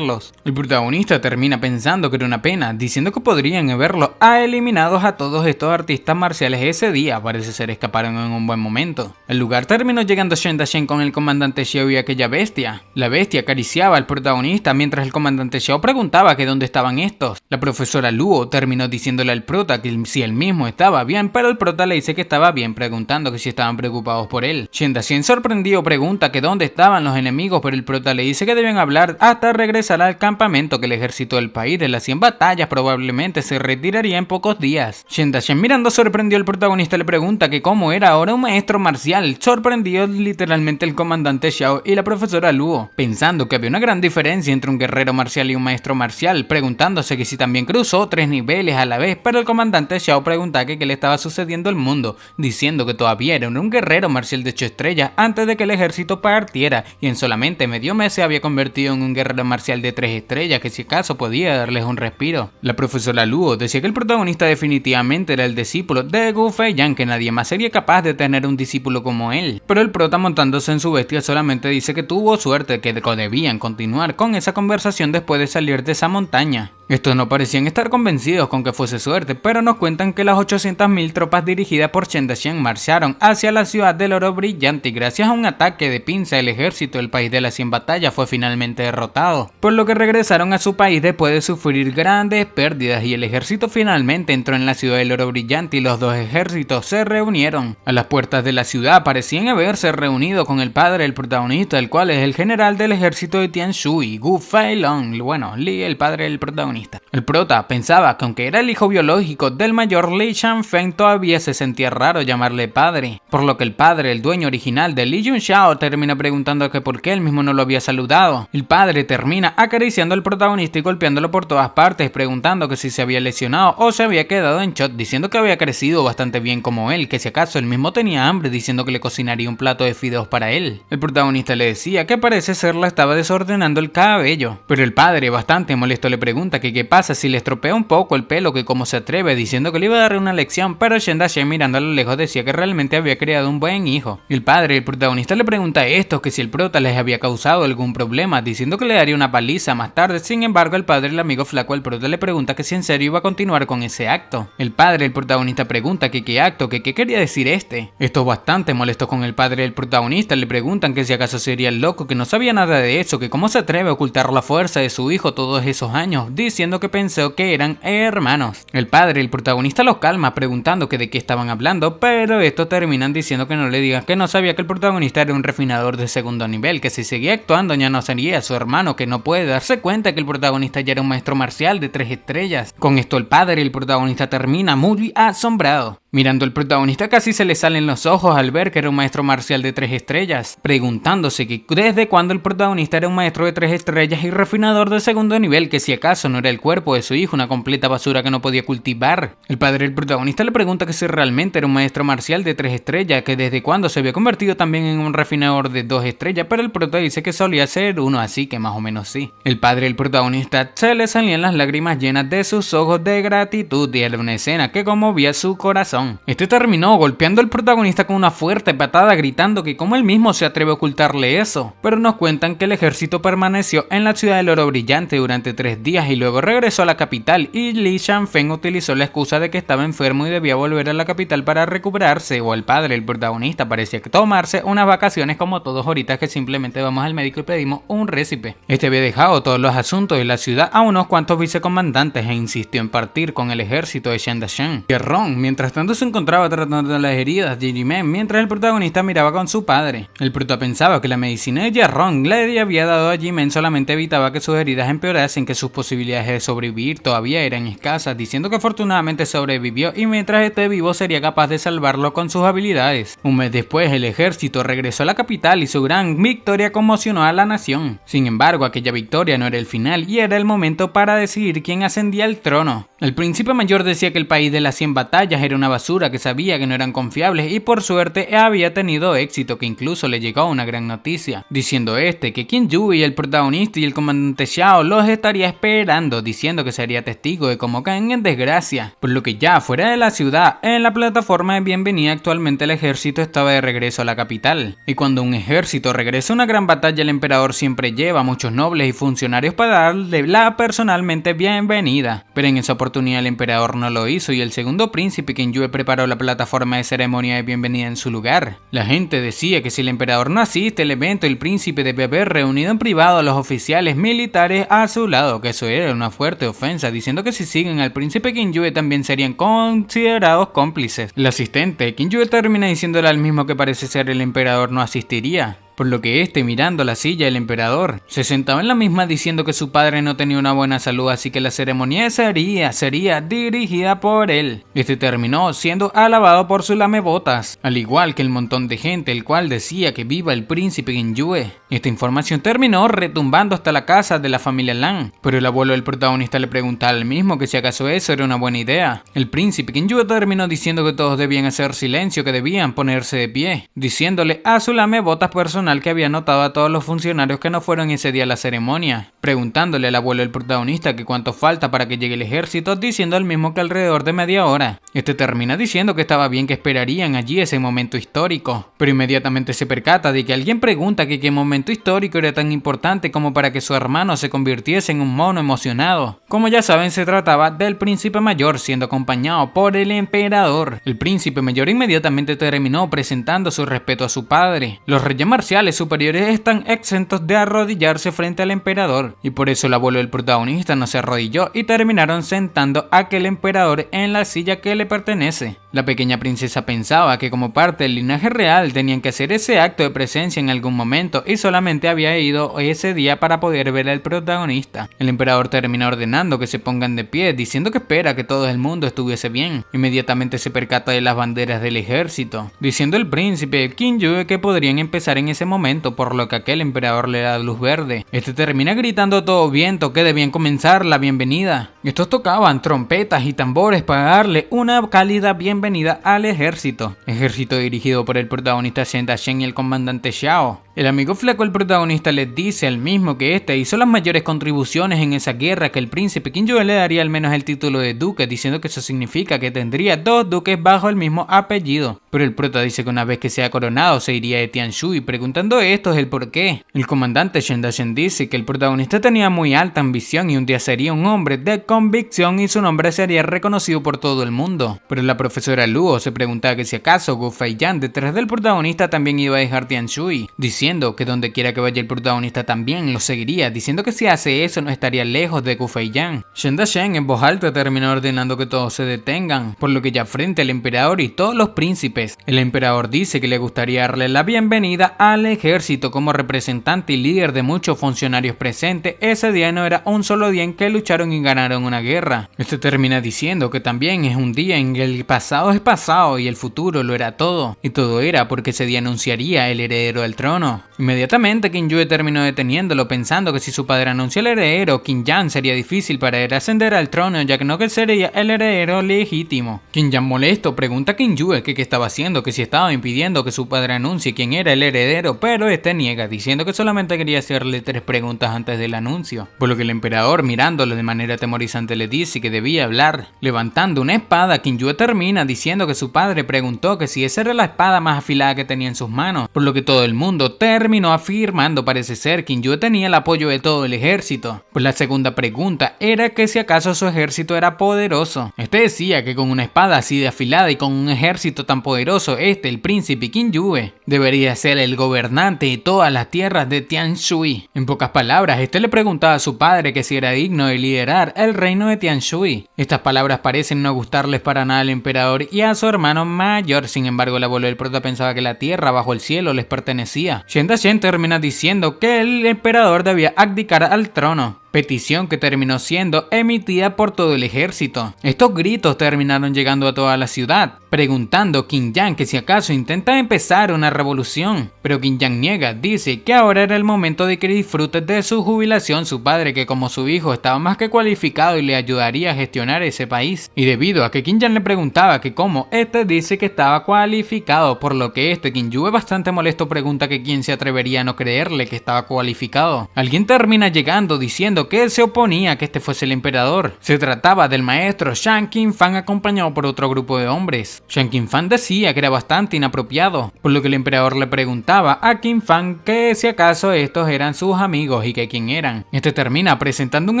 El protagonista termina pensando que era una pena, diciendo que podrían haberlos eliminados a todos estos artistas marciales ese día. Parece ser escaparon en un buen momento. Al lugar terminó llegando Shen Dachen con el comandante Xiao y aquella bestia. La bestia acariciaba al protagonista mientras el comandante Xiao preguntaba que dónde estaban estos. La profesora Luo terminó diciéndole al prota que si él mismo estaba bien, pero el prota le dice que estaba bien, preguntando que si estaban preocupados por él. Shen Dachen, sorprendido, pregunta que dónde estaban los enemigos, pero el prota le dice que deben hablar hasta regresar al campamento, que el ejército del país de las 100 batallas probablemente se retiraría en pocos días. Shen Dachen, mirando sorprendido al protagonista, le pregunta que cómo era ahora un maestro marcial. Sorprendido literalmente el comandante Xiao y la profesora Luo, pensando que había una gran diferencia entre un guerrero marcial y un maestro marcial, preguntándose que si también cruzó 3 niveles a la vez, pero el comandante Xiao pregunta que qué le estaba sucediendo al mundo, diciendo que todavía era un guerrero marcial de 8 estrellas antes de que el ejército partiera, y en solamente medio mes se había convertido en un guerrero marcial de 3 estrellas, que si acaso podía darles un respiro. La profesora Luo decía que el protagonista definitivamente era el discípulo de Gu Feiyan, que nadie más sería capaz de tener un discípulo como él, pero el prota, montándose en su bestia, solamente dice que tuvo suerte, que debían continuar con esa conversación después de salir de esa montaña. Estos no parecían estar convencidos con que fuese suerte, pero nos cuentan que las 800.000 tropas dirigidas por Shen Dachen marcharon hacia la ciudad del oro brillante, y gracias a un ataque de pinza el ejército del país de las 100 batallas fue finalmente derrotado, por lo que regresaron a su país después de sufrir grandes pérdidas, y el ejército finalmente entró en la ciudad del oro brillante y los dos ejércitos se reunieron. A las puertas de la ciudad parecían haberse reunido con el padre del protagonista, el cual es el general del ejército de Tianshui, Gu Feilong, bueno, Li, el padre del protagonista. El prota pensaba que aunque era el hijo biológico del mayor Li Shanfeng, todavía se sentía raro llamarle padre, por lo que el padre, el dueño original de Li Yunxiao, termina preguntando que por qué él mismo no lo había saludado. El padre termina acariciando al protagonista y golpeándolo por todas partes, preguntando que si se había lesionado o se había quedado en shock, diciendo que había crecido bastante bien como él, que si acaso él mismo tenía hambre, diciendo que le cocinaría un plato de fideos para él. El protagonista le decía que parece ser le estaba desordenando el cabello, pero el padre, bastante molesto, le pregunta que qué pasa si le estropea un poco el pelo, que cómo se atreve, diciendo que le iba a dar una lección, pero Shen Dachen, mirando a lo lejos, decía que realmente había criado un buen hijo. El padre, el protagonista, le pregunta a estos que si el prota les había causado algún problema, diciendo que le daría una paliza más tarde. Sin embargo, el padre, el amigo flaco del prota, le pregunta que si en serio iba a continuar con ese acto. El padre, el protagonista, pregunta que qué acto, que qué quería decir este. Estos, bastante molestos con el padre del protagonista, le preguntan que si acaso sería el loco, que no sabía nada de eso, que cómo se atreve a ocultar la fuerza de su hijo todos esos años, diciendo que pensó que eran hermanos. El padre, el protagonista, los calma preguntando que de qué estaban hablando, pero estos terminan diciendo que no le digan que no sabía que el protagonista era un refinador de segundo nivel, que si seguía actuando ya no sería su hermano, que no puede darse cuenta que el protagonista ya era un maestro marcial de 3 estrellas. Con esto el padre y el protagonista termina muy asombrado. Mirando al protagonista casi se le salen los ojos al ver que era un maestro marcial de 3 estrellas, preguntándose que desde cuándo el protagonista era un maestro de 3 estrellas y refinador de segundo nivel, que si acaso no era el cuerpo de su hijo una completa basura que no podía cultivar. El padre del protagonista le pregunta que si realmente era un maestro marcial de 3 estrellas, que desde cuándo se había convertido también en un refinador de 2 estrellas, pero el prota dice que solía ser uno, así que más o menos sí. El padre del protagonista se le salían las lágrimas llenas de sus ojos de gratitud y era una escena que conmovía su corazón. Este terminó golpeando al protagonista con una fuerte patada, gritando que como él mismo se atreve a ocultarle eso, pero nos cuentan que el ejército permaneció en la ciudad del oro brillante durante 3 días y luego regresó a la capital, y Li Shanfeng utilizó la excusa de que estaba enfermo y debía volver a la capital para recuperarse, o el padre del protagonista parecía que tomarse unas vacaciones como todos ahorita que simplemente vamos al médico y pedimos un récipe. Este había dejado todos los asuntos de la ciudad a unos cuantos vicecomandantes e insistió en partir con el ejército de Shen Dashen. Ron, mientras tanto, se encontraba tratando las heridas de Jimen mientras el protagonista miraba con su padre. El prota pensaba que la medicina de Jarrón le había dado a Jimen solamente evitaba que sus heridas empeorasen, que sus posibilidades de sobrevivir todavía eran escasas, diciendo que afortunadamente sobrevivió y mientras esté vivo sería capaz de salvarlo con sus habilidades. Un mes después el ejército regresó a la capital y su gran victoria conmocionó a la nación. Sin embargo, aquella victoria no era el final y era el momento para decidir quién ascendía al trono. El príncipe mayor decía que el país de las 100 batallas era una basura, que sabía que no eran confiables y por suerte había tenido éxito, que incluso le llegó una gran noticia, diciendo que Qin Yue, el protagonista y el comandante Xiao los estaría esperando, diciendo que sería testigo de cómo caen en desgracia, por lo que ya fuera de la ciudad, en la plataforma de bienvenida actualmente el ejército estaba de regreso a la capital, y cuando un ejército regresa a una gran batalla el emperador siempre lleva a muchos nobles y funcionarios para darle la personalmente bienvenida, pero en esa oportunidad el emperador no lo hizo y el segundo príncipe Qin Yue preparó la plataforma de ceremonia de bienvenida en su lugar. La gente decía que si el emperador no asiste al evento el príncipe debe haber reunido en privado a los oficiales militares a su lado, que eso era una fuerte ofensa, diciendo que si siguen al príncipe Qin Yue también serían considerados cómplices. El asistente Qin Yue termina diciéndole al mismo que parece ser el emperador no asistiría, por lo que mirando la silla del emperador, se sentaba en la misma diciendo que su padre no tenía una buena salud, así que la ceremonia sería dirigida por él. Terminó siendo alabado por sus lamebotas, al igual que el montón de gente, el cual decía que viva el príncipe Qin Yue. Esta información terminó retumbando hasta la casa de la familia Lan, pero el abuelo del protagonista le preguntaba al mismo que si acaso eso era una buena idea. El príncipe Qin Yue terminó diciendo que todos debían hacer silencio, que debían ponerse de pie, diciéndole a su lamebotas personal que había notado a todos los funcionarios que no fueron ese día a la ceremonia, preguntándole al abuelo del protagonista que cuánto falta para que llegue el ejército, diciendo al mismo que alrededor de media hora. Termina diciendo que estaba bien, que esperarían allí ese momento histórico, pero inmediatamente se percata de que alguien pregunta que qué momento histórico era tan importante como para que su hermano se convirtiese en un mono emocionado. Como ya saben, se trataba del príncipe mayor siendo acompañado por el emperador. El príncipe mayor inmediatamente terminó presentando su respeto a su padre. Los reyes marciales superiores están exentos de arrodillarse frente al emperador, y por eso el abuelo del protagonista no se arrodilló y terminaron sentando a aquel emperador en la silla que le pertenece. La pequeña princesa pensaba que como parte del linaje real tenían que hacer ese acto de presencia en algún momento y solamente había ido ese día para poder ver al protagonista. El emperador termina ordenando que se pongan de pie, diciendo que espera que todo el mundo estuviese bien. Inmediatamente se percata de las banderas del ejército, diciendo el príncipe Qin Yue que podrían empezar en ese momento, por lo que aquel emperador le da luz verde. Termina gritando a todo viento que debían comenzar la bienvenida. Estos tocaban trompetas y tambores para darle una cálida bienvenida al ejército dirigido por el protagonista Shen Dashen y el comandante Xiao. El amigo flaco del protagonista les dice al mismo que hizo las mayores contribuciones en esa guerra, que el príncipe Qin Yue le daría al menos el título de duque, diciendo que eso significa que tendría 2 duques bajo el mismo apellido. Pero el prota dice que una vez que sea coronado se iría de Tianshui, preguntando esto es el por qué. El comandante Shen Dashen dice que el protagonista tenía muy alta ambición y un día sería un hombre de convicción y su nombre sería reconocido por todo el mundo. Pero la profesora Luo se preguntaba que si acaso Gu Feiyan, detrás del protagonista, también iba a dejar Tianshui, diciendo diciendo que donde quiera que vaya el protagonista también lo seguiría, diciendo que si hace eso no estaría lejos de Kufei-Yan. Shen Dashen en voz alta terminó ordenando que todos se detengan, por lo que ya frente al emperador y todos los príncipes, el emperador dice que le gustaría darle la bienvenida al ejército como representante y líder de muchos funcionarios presentes. Ese día no era un solo día en que lucharon y ganaron una guerra. Este termina diciendo que también es un día en que el pasado es pasado y el futuro lo era todo, y todo era porque ese día anunciaría el heredero al trono. Inmediatamente Qin Yue terminó deteniéndolo, pensando que si su padre anuncia el heredero, Qin Yan sería difícil para él ascender al trono, ya que no que sería el heredero legítimo. Qin Yan molesto pregunta a Qin Yue que qué estaba haciendo, que si estaba impidiendo que su padre anuncie quién era el heredero, pero este niega, diciendo que solamente quería hacerle 3 preguntas antes del anuncio, por lo que el emperador, mirándolo de manera atemorizante, le dice que debía hablar. Levantando una espada, Qin Yue termina diciendo que su padre preguntó que si esa era la espada más afilada que tenía en sus manos, por lo que todo el mundo terminó afirmando parece ser que Qin Yue tenía el apoyo de todo el ejército. Pues la segunda pregunta era que si acaso su ejército era poderoso. Este decía que con una espada así de afilada y con un ejército tan poderoso, el príncipe Qin Yue, debería ser el gobernante de todas las tierras de Tianshui. En pocas palabras, le preguntaba a su padre que si era digno de liderar el reino de Tianshui. Estas palabras parecen no gustarles para nada al emperador y a su hermano mayor. Sin embargo, el abuelo del prota pensaba que la tierra bajo el cielo les pertenecía. Shen Dashen termina diciendo que el emperador debía abdicar al trono, petición que terminó siendo emitida por todo el ejército. Estos gritos terminaron llegando a toda la ciudad, preguntando a Qin Yan que si acaso intenta empezar una revolución, pero Qin Yan niega, dice que ahora era el momento de que disfrute de su jubilación su padre, que como su hijo estaba más que cualificado y le ayudaría a gestionar ese país. Y debido a que Qin Yan le preguntaba que cómo, dice que estaba cualificado, por lo que Qin Yue bastante molesto pregunta que quién se atrevería a no creerle que estaba cualificado. Alguien termina llegando diciendo que él se oponía a que fuese el emperador. Se trataba del maestro Shang Qinfang acompañado por otro grupo de hombres. Shang Qinfang decía que era bastante inapropiado, por lo que el emperador le preguntaba a Qinfang que si acaso estos eran sus amigos y que quién eran. Termina presentando un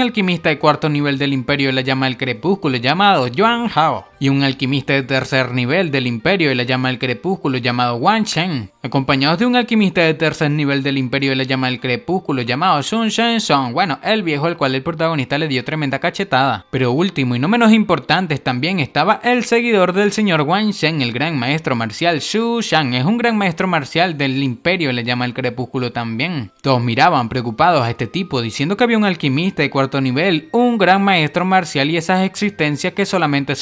alquimista de 4º nivel del imperio de la llama del crepúsculo llamado Yuan Hao y un alquimista de 3er nivel del imperio de la llama del crepúsculo llamado Wang Shen, acompañados de un alquimista de 3er nivel del imperio de la llama del crepúsculo llamado Sun Shen Song, el viejo al cual el protagonista le dio tremenda cachetada. Pero último y no menos importante también estaba el seguidor del señor Wang Shen, el gran maestro marcial Xu Shan. Es un gran maestro marcial del imperio, le llama el crepúsculo también. Todos miraban preocupados a este tipo, diciendo que había un alquimista de 4º nivel, un gran maestro marcial y esas existencias que solamente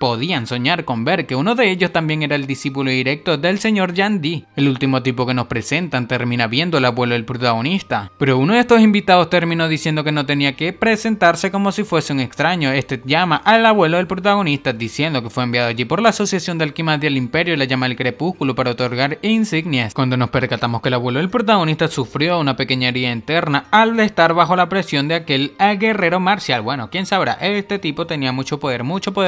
podían soñar con ver que uno de ellos también era el discípulo directo del señor Yan Di. El último tipo que nos presentan termina viendo el abuelo del protagonista, pero uno de estos invitados terminó diciendo que no tenía que presentarse como si fuese un extraño. Llama al abuelo del protagonista diciendo que fue enviado allí por la Asociación de Alquimistas del Imperio y la llama del crepúsculo para otorgar insignias. Cuando nos percatamos que el abuelo del protagonista sufrió una pequeña herida interna al estar bajo la presión de aquel guerrero marcial. Quién sabrá, este tipo tenía mucho poder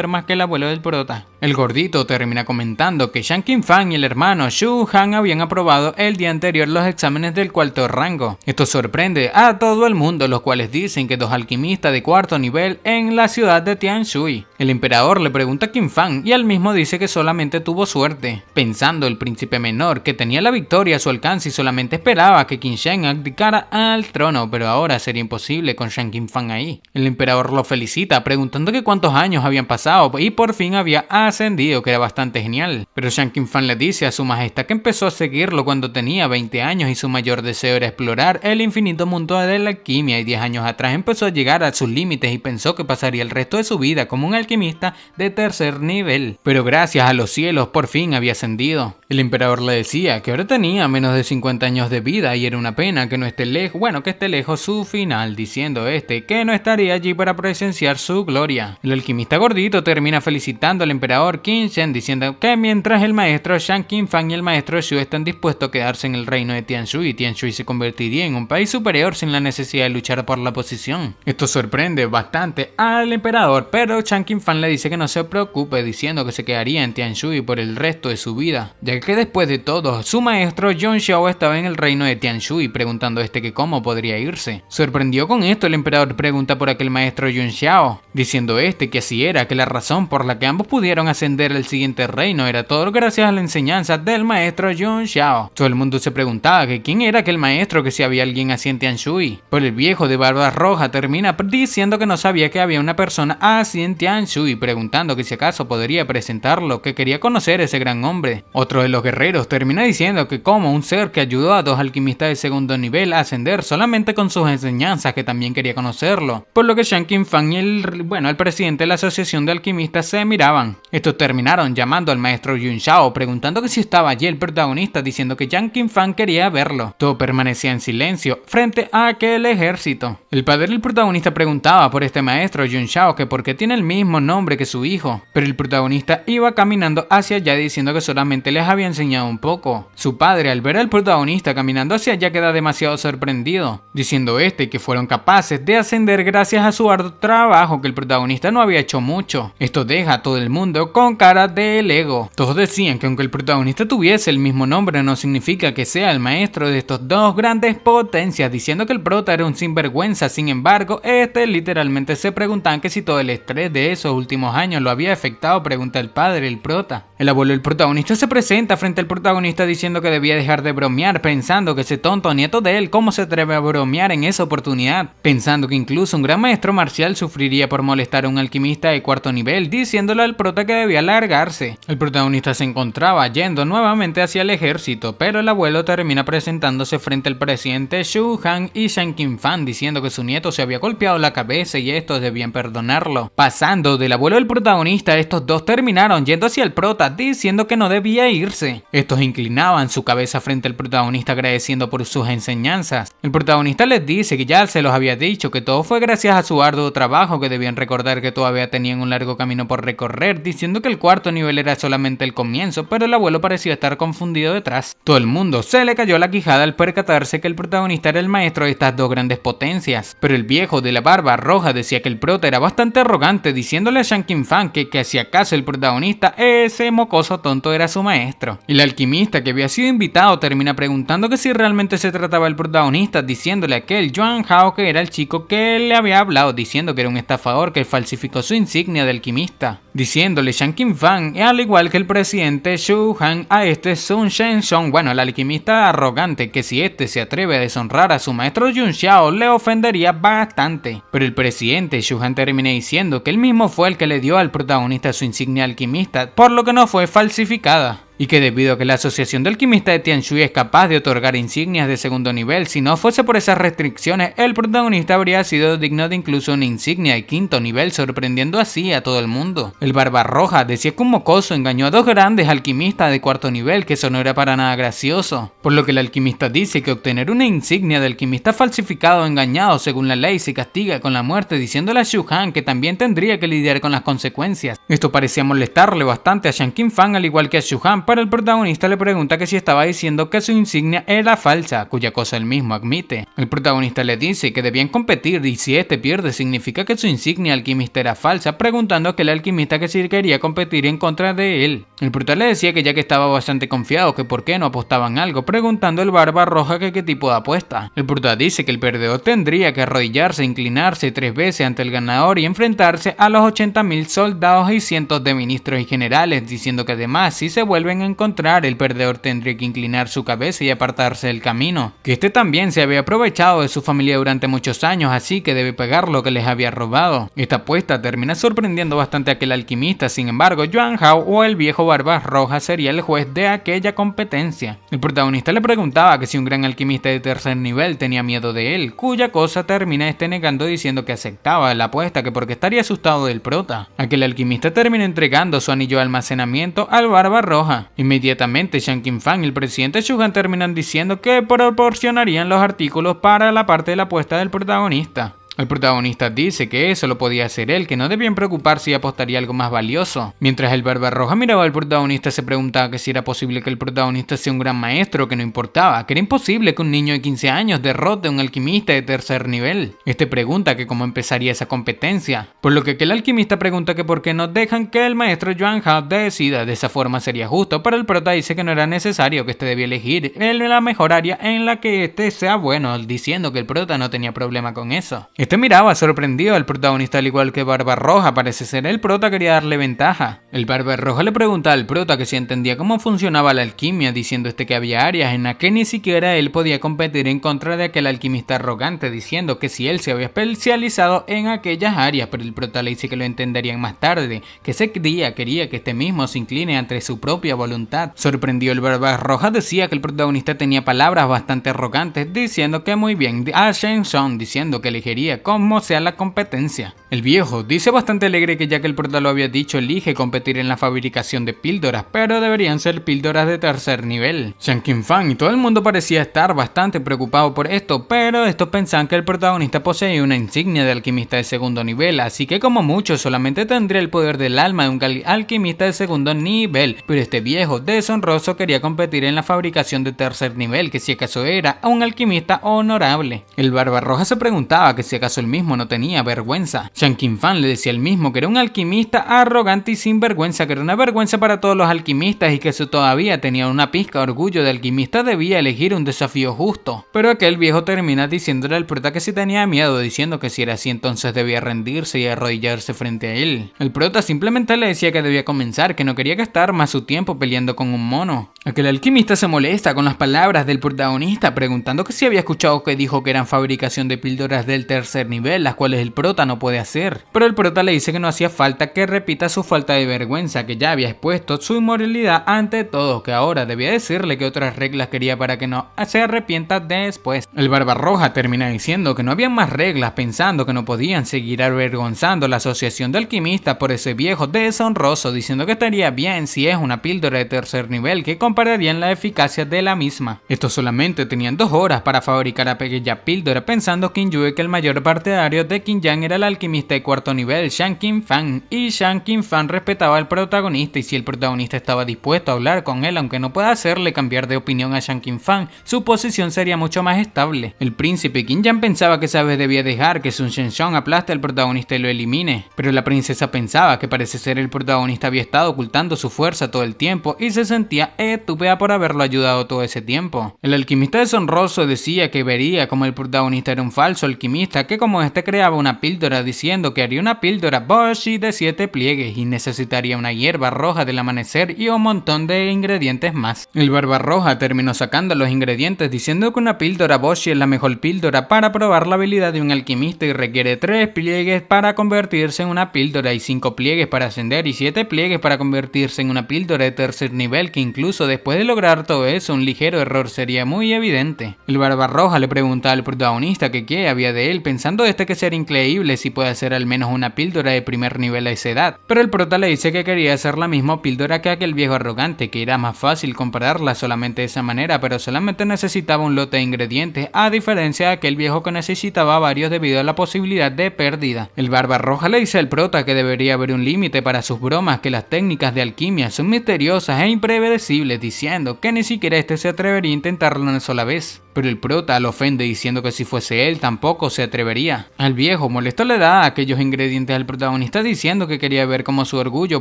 más que el abuelo del prota. El gordito termina comentando que Shang Qinfang y el hermano Xu Han habían aprobado el día anterior los exámenes del 4º rango. Esto sorprende a todo el mundo, los cuales dicen que 2 alquimistas de 4º nivel en la ciudad de Tianshui. El emperador le pregunta a Qinfang y él mismo dice que solamente tuvo suerte, pensando el príncipe menor que tenía la victoria a su alcance y solamente esperaba que Qin Shen abdicara al trono, pero ahora sería imposible con Shang Qinfang ahí. El emperador lo felicita preguntando que cuántos años habían pasado y por fin había ascendido, que era bastante genial. Pero Shang Qinfang le dice a su majestad que empezó a seguirlo cuando tenía 20 años y su mayor deseo era explorar el infinito mundo de la alquimia, y 10 años atrás empezó a llegar a sus límites y pensó que pasaría el resto de su vida como un alquimista de 3er nivel. Pero gracias a los cielos por fin había ascendido. El emperador le decía que ahora tenía menos de 50 años de vida y era una pena que no esté lejos, que esté lejos su final, diciendo que no estaría allí para presenciar su gloria. El alquimista gordito termina felicitando al emperador Qin Shen diciendo que mientras el maestro Shang Qinfang y el maestro Xu están dispuestos a quedarse en el reino de Tianshui, Tianshui se convertiría en un país superior sin la necesidad de luchar por la posición. Esto sorprende bastante al emperador, pero Shang Qinfang Fan le dice que no se preocupe, diciendo que se quedaría en Tianshui por el resto de su vida, ya que después de todo, su maestro Yun Xiao estaba en el reino de Tianshui, preguntando que cómo podría irse. Sorprendido con esto, el emperador pregunta por aquel maestro Yun Xiao, diciendo que así era, que la razón por la que ambos pudieron ascender al siguiente reino era todo gracias a la enseñanza del maestro Yun Xiao. Todo el mundo se preguntaba que quién era aquel maestro, que si había alguien así en Tianshui. Pero el viejo de barba roja termina diciendo que no sabía que había una persona así en Tianshui, preguntando que si acaso podría presentarlo, que quería conocer a ese gran hombre. Otro de los guerreros termina diciendo que como un ser que ayudó a dos alquimistas de segundo nivel a ascender solamente con sus enseñanzas, que también quería conocerlo, por lo que Shan Qinfang y el presidente de la asociación de alquimistas se miraban. Estos terminaron llamando al maestro Yun Xiao, preguntando que si estaba allí el protagonista, diciendo que Shan Qinfang quería verlo. Todo permanecía en silencio frente a aquel ejército. El padre del protagonista preguntaba por este maestro Yun Xiao, que por qué tiene el mismo nombre que su hijo, pero el protagonista iba caminando hacia allá diciendo que solamente les había enseñado un poco. Su padre, al ver al protagonista caminando hacia allá, queda demasiado sorprendido, diciendo que fueron capaces de ascender gracias a su arduo trabajo, que el protagonista no había hecho mucho. Esto deja a todo el mundo con cara de ego. Todos decían que aunque el protagonista tuviese el mismo nombre, no significa que sea el maestro de estos dos grandes potencias, diciendo que el prota era un sinvergüenza. Sin embargo, literalmente se preguntaban que si todo el estrés de esos últimos años lo había afectado, pregunta el padre, el prota. El abuelo del protagonista se presenta frente al protagonista diciendo que debía dejar de bromear, pensando que ese tonto nieto de él, ¿cómo se atreve a bromear en esa oportunidad? Pensando que incluso un gran maestro marcial sufriría por molestar a un alquimista de cuarto nivel, diciéndole al prota que debía largarse. El protagonista se encontraba yendo nuevamente hacia el ejército, pero el abuelo termina presentándose frente al presidente Shu Han y Shan Qinfang, diciendo que su nieto se había golpeado la cabeza y estos debían perdonarlo. Pasando del abuelo del protagonista, estos dos terminaron yendo hacia el prota, diciendo que no debía irse. Estos inclinaban su cabeza frente al protagonista agradeciendo por sus enseñanzas. El protagonista les dice que ya se los había dicho, que todo fue gracias a su arduo trabajo, que debían recordar que todavía tenían un largo camino por recorrer, diciendo que el cuarto nivel era solamente el comienzo, pero el abuelo parecía estar confundido detrás. Todo el mundo se le cayó la quijada al percatarse que el protagonista era el maestro de estas dos grandes potencias, pero el viejo de la barba roja decía que el prota era bastante arrogante, diciéndole a Shan Qinfang que si acaso el protagonista, ese mocoso tonto, era su maestro. Y el alquimista que había sido invitado termina preguntando que si realmente se trataba del protagonista, diciéndole a aquel Yuan Hao que era el chico que le había hablado, diciendo que era un estafador que falsificó su insignia de alquimista. Diciéndole Shan Qinfang, al igual que el presidente Shu Han, a Sun Shenzong, el alquimista arrogante, que si se atreve a deshonrar a su maestro Yun Xiao, le ofendería bastante. Pero el presidente Shu Han termina diciendo que él mismo fue el que le dio al protagonista su insignia alquimista, por lo que no fue falsificada. Y que debido a que la Asociación de Alquimistas de Tianshui es capaz de otorgar insignias de segundo nivel, si no fuese por esas restricciones, el protagonista habría sido digno de incluso una insignia de quinto nivel, sorprendiendo así a todo el mundo. El Barba Roja decía que un mocoso engañó a dos grandes alquimistas de cuarto nivel, que eso no era para nada gracioso. Por lo que el alquimista dice que obtener una insignia de alquimista falsificado o engañado según la ley se castiga con la muerte, diciéndole a Shu Han que también tendría que lidiar con las consecuencias. Esto parecía molestarle bastante a Shan Qinfang, al igual que a Shu Han, pero el protagonista le pregunta que si estaba diciendo que su insignia era falsa, cuya cosa él mismo admite. El protagonista le dice que debían competir y si pierde significa que su insignia alquimista era falsa, preguntando a aquel alquimista que si quería competir en contra de él. El prota le decía que ya que estaba bastante confiado, que por qué no apostaban algo, preguntando al Barba Roja que qué tipo de apuesta. El prota dice que el perdedor tendría que arrodillarse e inclinarse 3 veces ante el ganador y enfrentarse a los 80.000 soldados y cientos de ministros y generales, diciendo que además si se vuelven a encontrar, el perdedor tendría que inclinar su cabeza y apartarse del camino, que también se había aprovechado de su familia durante muchos años, así que debe pagar lo que les había robado. Esta apuesta termina sorprendiendo bastante a aquel alquimista. Sin embargo, Yuan Hao o el viejo Barba Roja sería el juez de aquella competencia. El protagonista le preguntaba que si un gran alquimista de tercer nivel tenía miedo de él, cuya cosa termina negando diciendo que aceptaba la apuesta, que porque estaría asustado del prota. Aquel alquimista termina entregando su anillo de almacenamiento al Barba Roja. Inmediatamente Shan Qinfang y el presidente Shu Han terminan diciendo que proporcionarían los artículos para la parte de la apuesta del protagonista. El protagonista dice que eso lo podía hacer él, que no debían preocuparse y apostaría algo más valioso. Mientras el Barbarroja miraba al protagonista, se preguntaba que si era posible que el protagonista sea un gran maestro, que no importaba, que era imposible que un niño de 15 años derrote a un alquimista de tercer nivel. Este pregunta que cómo empezaría esa competencia, por lo que aquel alquimista pregunta que por qué no dejan que el maestro Yuan Hao decida, de esa forma sería justo, pero el prota dice que no era necesario, que este debía elegir la mejor área en la que este sea bueno, diciendo que el prota no tenía problema con eso. Este miraba sorprendido al protagonista, al igual que Barbarroja. Parece ser el prota quería darle ventaja. El Barbarroja le pregunta al prota que si entendía cómo funcionaba la alquimia, diciendo que había áreas en las que ni siquiera él podía competir en contra de aquel alquimista arrogante, diciendo que si él se había especializado en aquellas áreas, pero el prota le dice que lo entenderían más tarde, que ese día quería que este mismo se incline ante su propia voluntad. Sorprendido, el Barbarroja decía que el protagonista tenía palabras bastante arrogantes, diciendo que muy bien, a Shen Song, diciendo que elegiría como sea la competencia. El viejo dice bastante alegre que ya que el prota lo había dicho, elige competir en la fabricación de píldoras, pero deberían ser píldoras de tercer nivel. Shang Qinfang y todo el mundo parecía estar bastante preocupado por esto, pero estos pensaban que el protagonista poseía una insignia de alquimista de segundo nivel, así que como mucho solamente tendría el poder del alma de un alquimista de segundo nivel, pero este viejo deshonroso quería competir en la fabricación de tercer nivel, que si acaso era un alquimista honorable. El Barbarroja se preguntaba que si acaso el mismo no tenía vergüenza. Shang Qinfang le decía el mismo que era un alquimista arrogante y sin vergüenza, que era una vergüenza para todos los alquimistas y que si todavía tenía una pizca de orgullo de alquimista debía elegir un desafío justo. Pero aquel viejo termina diciéndole al prota que si tenía miedo, diciendo que si era así entonces debía rendirse y arrodillarse frente a él. El prota simplemente le decía que debía comenzar, que no quería gastar más su tiempo peleando con un mono. Aquel alquimista se molesta con las palabras del protagonista, preguntando que si había escuchado que dijo que eran fabricación de píldoras del tercer nivel, las cuales el prota no puede hacer. Pero el prota le dice que no hacía falta que repita su falta de vergüenza, que ya había expuesto su inmoralidad ante todos, que ahora debía decirle que otras reglas quería para que no se arrepienta después. El Barbarroja termina diciendo que no había más reglas, pensando que no podían seguir avergonzando la asociación de alquimistas por ese viejo deshonroso, diciendo que estaría bien si es una píldora de tercer nivel, que compararían la eficacia de la misma. Estos solamente tenían 2 horas para fabricar aquella píldora, pensando Qin Yue que el mayor partidario de Qin Yang era el alquimista de cuarto nivel, Shang Qinfang, y Shang Qinfang respetaba al protagonista, y si el protagonista estaba dispuesto a hablar con él, aunque no pueda hacerle cambiar de opinión a Shang Qinfang, su posición sería mucho más estable. El príncipe Qin Yang pensaba que esa vez debía dejar que Sun Shenshong aplaste al protagonista y lo elimine, pero la princesa pensaba que parece ser el protagonista había estado ocultando su fuerza todo el tiempo y se sentía estúpida por haberlo ayudado todo ese tiempo. El alquimista deshonroso decía que vería como el protagonista era un falso alquimista, que como este creaba una píldora, diciendo que haría una píldora Boshi de 7 pliegues y necesitaría una hierba roja del amanecer y un montón de ingredientes más. El Barbarroja terminó sacando los ingredientes, diciendo que una píldora Boshi es la mejor píldora para probar la habilidad de un alquimista y requiere 3 pliegues para convertirse en una píldora y 5 pliegues para ascender y 7 pliegues para convertirse en una píldora de tercer nivel, que incluso después de lograr todo eso un ligero error sería muy evidente. El Barbarroja le pregunta al protagonista que qué había de él, pensando que sería increíble si puede hacer al menos una píldora de primer nivel a esa edad, pero el prota le dice que quería hacer la misma píldora que aquel viejo arrogante, que era más fácil compararla solamente de esa manera, pero solamente necesitaba un lote de ingredientes, a diferencia de aquel viejo que necesitaba varios debido a la posibilidad de pérdida. El Barbarroja le dice al prota que debería haber un límite para sus bromas, que las técnicas de alquimia son misteriosas e impredecibles, diciendo que ni siquiera este se atrevería a intentarlo una sola vez. Pero el prota lo ofende diciendo que si fuese él tampoco se atrevería. Al viejo molesto le da aquellos ingredientes al protagonista diciendo que quería ver cómo su orgullo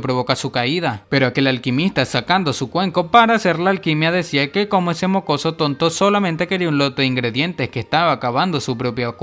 provoca su caída, pero aquel alquimista sacando su cuenco para hacer la alquimia decía que como ese mocoso tonto solamente quería un lote de ingredientes, que estaba acabando su propio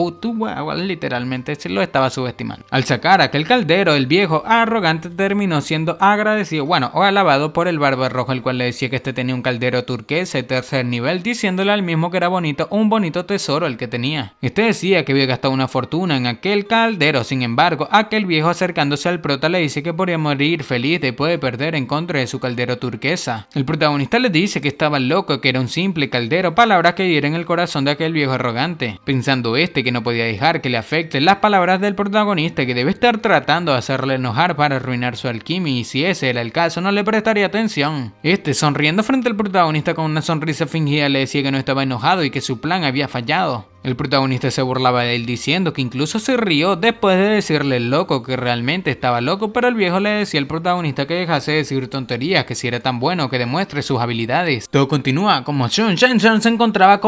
literalmente se lo estaba subestimando. Al sacar aquel caldero, el viejo arrogante terminó siendo agradecido, o alabado por el Barbarroja, el cual le decía que este tenía un caldero turquesa de tercer nivel, diciéndole al mismo que era un bonito tesoro el que tenía. Este decía que había gastado una fortuna en aquel caldero, sin embargo, aquel viejo acercándose al prota le dice que podría morir feliz después de perder en contra de su caldero turquesa. El protagonista le dice que estaba loco, que era un simple caldero, palabras que hieren el corazón de aquel viejo arrogante, pensando que no podía dejar que le afecten las palabras del protagonista, que debe estar tratando de hacerle enojar para arruinar su alquimia, y si ese era el caso no le prestaría atención. Sonriendo frente al protagonista con una sonrisa fingida le decía que no estaba enojado y que su plan había fallado. El protagonista se burlaba de él diciendo que incluso se rió después de decirle el loco que realmente estaba loco, pero el viejo le decía al protagonista que dejase de decir tonterías, que si era tan bueno que demuestre sus habilidades. Todo continúa como Sun Shenson se encontraba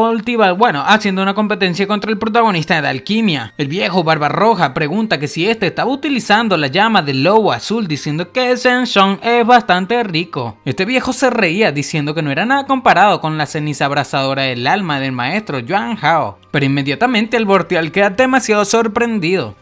haciendo una competencia contra el protagonista de alquimia. El viejo Barbarroja pregunta que si este estaba utilizando la llama del lobo azul, diciendo que Shenson es bastante rico. Este viejo se reía diciendo que no era nada comparado con la ceniza abrasadora del alma del maestro Yuan Hao. Pero inmediatamente el Vortial queda demasiado sorprendido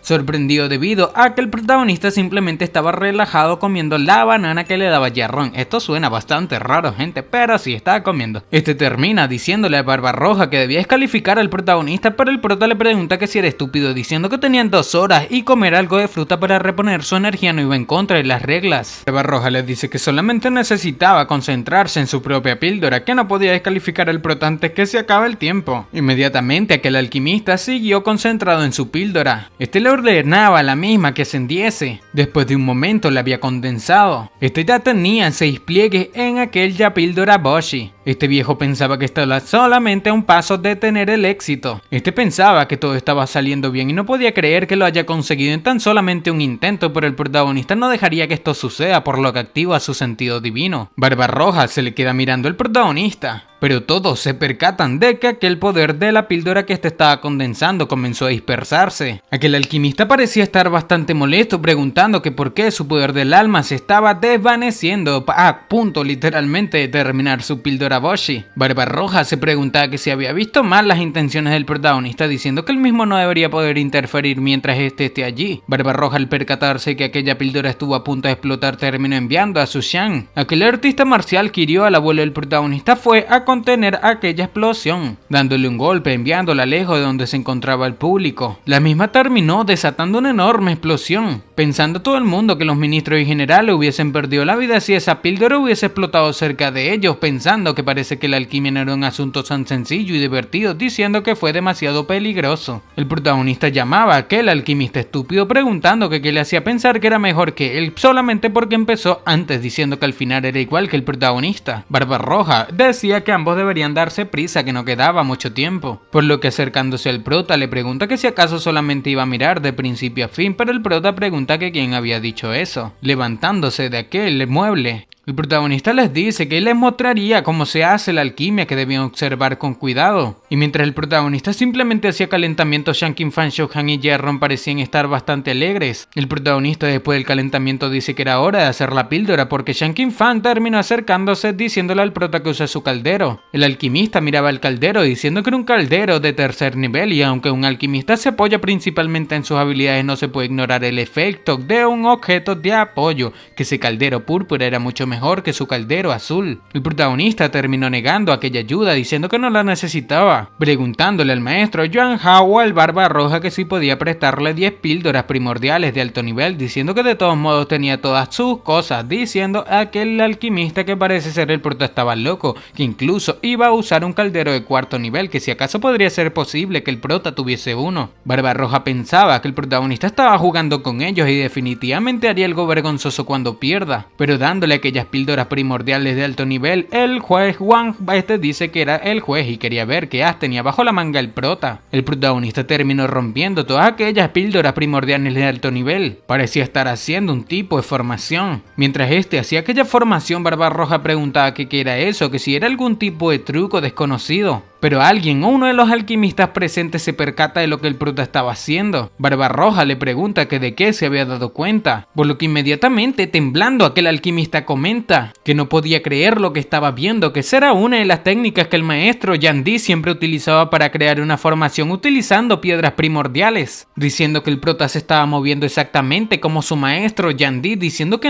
debido a que el protagonista simplemente estaba relajado comiendo la banana que le daba Jarrón. Esto suena bastante raro, gente, pero sí estaba comiendo. Este termina diciéndole a Barbarroja que debía descalificar al protagonista, pero el prota le pregunta que si era estúpido, diciendo que tenían 2 horas y comer algo de fruta para reponer su energía no iba en contra de las reglas. Barbarroja les dice que solamente necesitaba concentrarse en su propia píldora, que no podía descalificar al prota antes que se acabe el tiempo. Inmediatamente aquel alquimista siguió concentrado en su píldora. Este le ordenaba a la misma que ascendiese. Después de un momento la había condensado. Este ya tenía 6 pliegues en aquella píldora Boshi. Este viejo pensaba que estaba solamente a un paso de tener el éxito. Este pensaba que todo estaba saliendo bien y no podía creer que lo haya conseguido en tan solamente un intento, pero el protagonista no dejaría que esto suceda, por lo que activa su sentido divino. Barbarroja se le queda mirando al protagonista, pero todos se percatan de que aquel poder de la píldora que este estaba condensando comenzó a dispersarse. Aquel alquimista parecía estar bastante molesto, preguntando que por qué su poder del alma se estaba desvaneciendo a punto literalmente de terminar su píldora Boshi. Barbarroja se preguntaba que si había visto mal las intenciones del protagonista, diciendo que él mismo no debería poder interferir mientras este esté allí. Barbarroja, al percatarse que aquella píldora estuvo a punto de explotar, terminó enviando a Su Xiang. Aquel artista marcial que hirió al abuelo del protagonista fue a contener aquella explosión, dándole un golpe, enviándola lejos de donde se encontraba el público. La misma terminó desatando una enorme explosión, pensando todo el mundo que los ministros y generales hubiesen perdido la vida si esa píldora hubiese explotado cerca de ellos, pensando que parece que la alquimia no era un asunto tan sencillo y divertido, diciendo que fue demasiado peligroso. El protagonista llamaba a aquel alquimista estúpido, preguntando que qué le hacía pensar que era mejor que él, solamente porque empezó antes, diciendo que al final era igual que el protagonista. Barbarroja decía que ambos deberían darse prisa, que no quedaba mucho tiempo, por lo que acercándose al prota le pregunta que si acaso solamente iba a mirar de principio a fin, pero el prota pregunta que quién había dicho eso, levantándose de aquel mueble. El protagonista les dice que él les mostraría cómo se hace la alquimia, que debían observar con cuidado. Y mientras el protagonista simplemente hacía calentamiento, Shan Qinfang, Shou Han y Jarrón parecían estar bastante alegres. El protagonista después del calentamiento dice que era hora de hacer la píldora, porque Shan Qinfang terminó acercándose diciéndole al prota que use su caldero. El alquimista miraba el caldero diciendo que era un caldero de 3er nivel, y aunque un alquimista se apoya principalmente en sus habilidades, no se puede ignorar el efecto de un objeto de apoyo, que ese caldero púrpura era mucho mejor que su caldero azul. El protagonista terminó negando aquella ayuda, diciendo que no la necesitaba, preguntándole al maestro Yuan Hao o al Barbarroja que si podía prestarle 10 píldoras primordiales de alto nivel, diciendo que de todos modos tenía todas sus cosas, diciendo a aquel alquimista que parece ser el prota estaba loco, que incluso iba a usar un caldero de 4º nivel, que si acaso podría ser posible que el prota tuviese uno. Barbarroja pensaba que el protagonista estaba jugando con ellos y definitivamente haría algo vergonzoso cuando pierda, pero dándole aquellas píldoras primordiales de alto nivel, el juez Wang dice que era el juez y quería ver qué as tenía bajo la manga el prota. El protagonista terminó rompiendo todas aquellas píldoras primordiales de alto nivel. Parecía estar haciendo un tipo de formación. Mientras este hacía aquella formación, Barbarroja preguntaba que qué era eso, que si era algún tipo de truco desconocido. Pero alguien o uno de los alquimistas presentes se percata de lo que el prota estaba haciendo. Barbarroja le pregunta que de qué se había dado cuenta, por lo que inmediatamente, temblando, aquel alquimista comenta que no podía creer lo que estaba viendo, que esa era una de las técnicas que el maestro Yan Di siempre utilizaba para crear una formación utilizando piedras primordiales, diciendo que el prota se estaba moviendo exactamente como su maestro Yan Di, diciendo que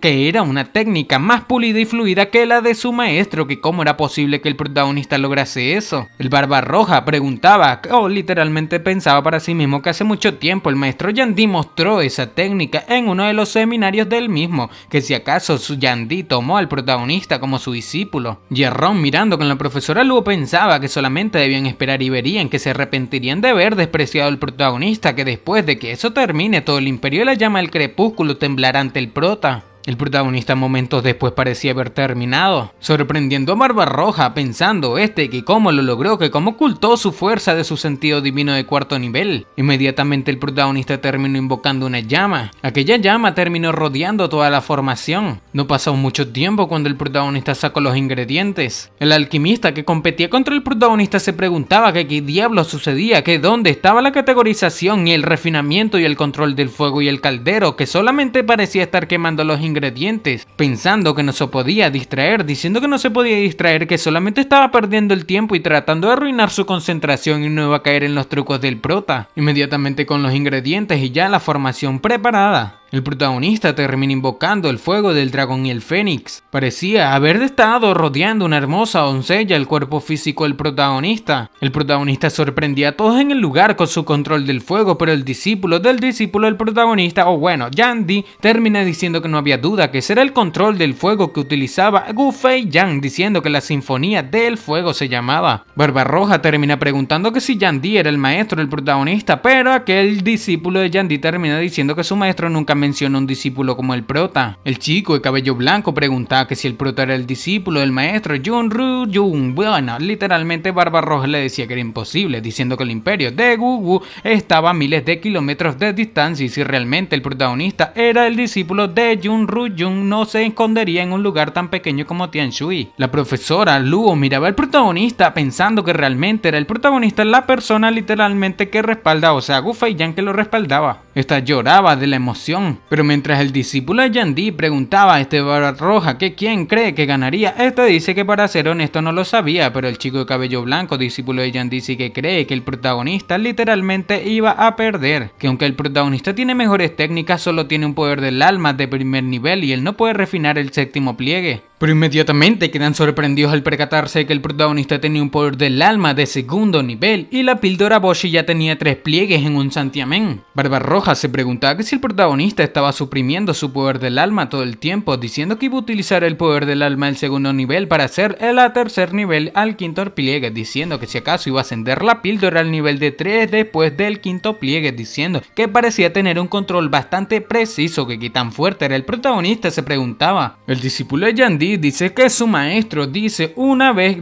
era una técnica más pulida y fluida que la de su maestro, que cómo era posible que el protagonista lograse eso. El Barbarroja preguntaba, o literalmente pensaba para sí mismo, que hace mucho tiempo el maestro Yan Di mostró esa técnica en uno de los seminarios del mismo, que si acaso su Yan Di tomó al protagonista como su discípulo. Jarrón, mirando con la profesora Luo, pensaba que solamente debían esperar y verían que se arrepentirían de haber despreciado al protagonista, que después de que eso termine todo el imperio de la llama del crepúsculo temblará ante el prota. El protagonista momentos después parecía haber terminado, sorprendiendo a Barbarroja, pensando que cómo lo logró, que cómo ocultó su fuerza de su sentido divino de cuarto nivel. Inmediatamente el protagonista terminó invocando una llama. Aquella llama terminó rodeando toda la formación. No pasó mucho tiempo cuando el protagonista sacó los ingredientes. El alquimista que competía contra el protagonista se preguntaba que qué diablos sucedía, que dónde estaba la categorización y el refinamiento y el control del fuego y el caldero, que solamente parecía estar quemando los ingredientes, pensando que no se podía distraer, diciendo que no se podía distraer, que solamente estaba perdiendo el tiempo y tratando de arruinar su concentración y no iba a caer en los trucos del prota. Inmediatamente con los ingredientes y ya la formación preparada, el protagonista termina invocando el fuego del dragón y el fénix. Parecía haber estado rodeando una hermosa doncella el cuerpo físico del protagonista. El protagonista sorprendía a todos en el lugar con su control del fuego, pero el discípulo del protagonista, Yan Di, termina diciendo que no había duda que ese era el control del fuego que utilizaba Gu Fei Yang, diciendo que la sinfonía del fuego se llamaba. Barbarroja termina preguntando que si Yan Di era el maestro del protagonista, pero aquel discípulo de Yan Di termina diciendo que su maestro nunca menciona un discípulo como el prota. El chico de cabello blanco preguntaba que si el prota era el discípulo del maestro Junru Jun. Bueno, literalmente Barbarroja le decía que era imposible, diciendo que el imperio de Gugu estaba a miles de kilómetros de distancia y si realmente el protagonista era el discípulo de Junru Jun no se escondería en un lugar tan pequeño como Tianshui. La profesora Luo miraba al protagonista pensando que realmente era el protagonista la persona literalmente que respalda, Gu Fei Yang que lo respaldaba. Esta lloraba de la emoción, pero mientras el discípulo de Yan Di preguntaba a Barbarroja que quién cree que ganaría, dice que para ser honesto no lo sabía, pero el chico de cabello blanco, discípulo de Yan Di, sí que cree que el protagonista literalmente iba a perder, que aunque el protagonista tiene mejores técnicas, solo tiene un poder del alma de primer nivel y él no puede refinar el séptimo pliegue. Pero inmediatamente quedan sorprendidos al percatarse de que el protagonista tenía un poder del alma de segundo nivel y la píldora Boshi ya tenía 3 pliegues en un santiamén. Barbarroja se preguntaba que si el protagonista estaba suprimiendo su poder del alma todo el tiempo, diciendo que iba a utilizar el poder del alma del segundo nivel para hacer el tercer nivel al quinto pliegue, diciendo que si acaso iba a ascender la píldora al nivel de 3 después del quinto pliegue, diciendo que parecía tener un control bastante preciso, que qué tan fuerte era el protagonista, se preguntaba. El discípulo de Yan Di dice que su maestro dijo una vez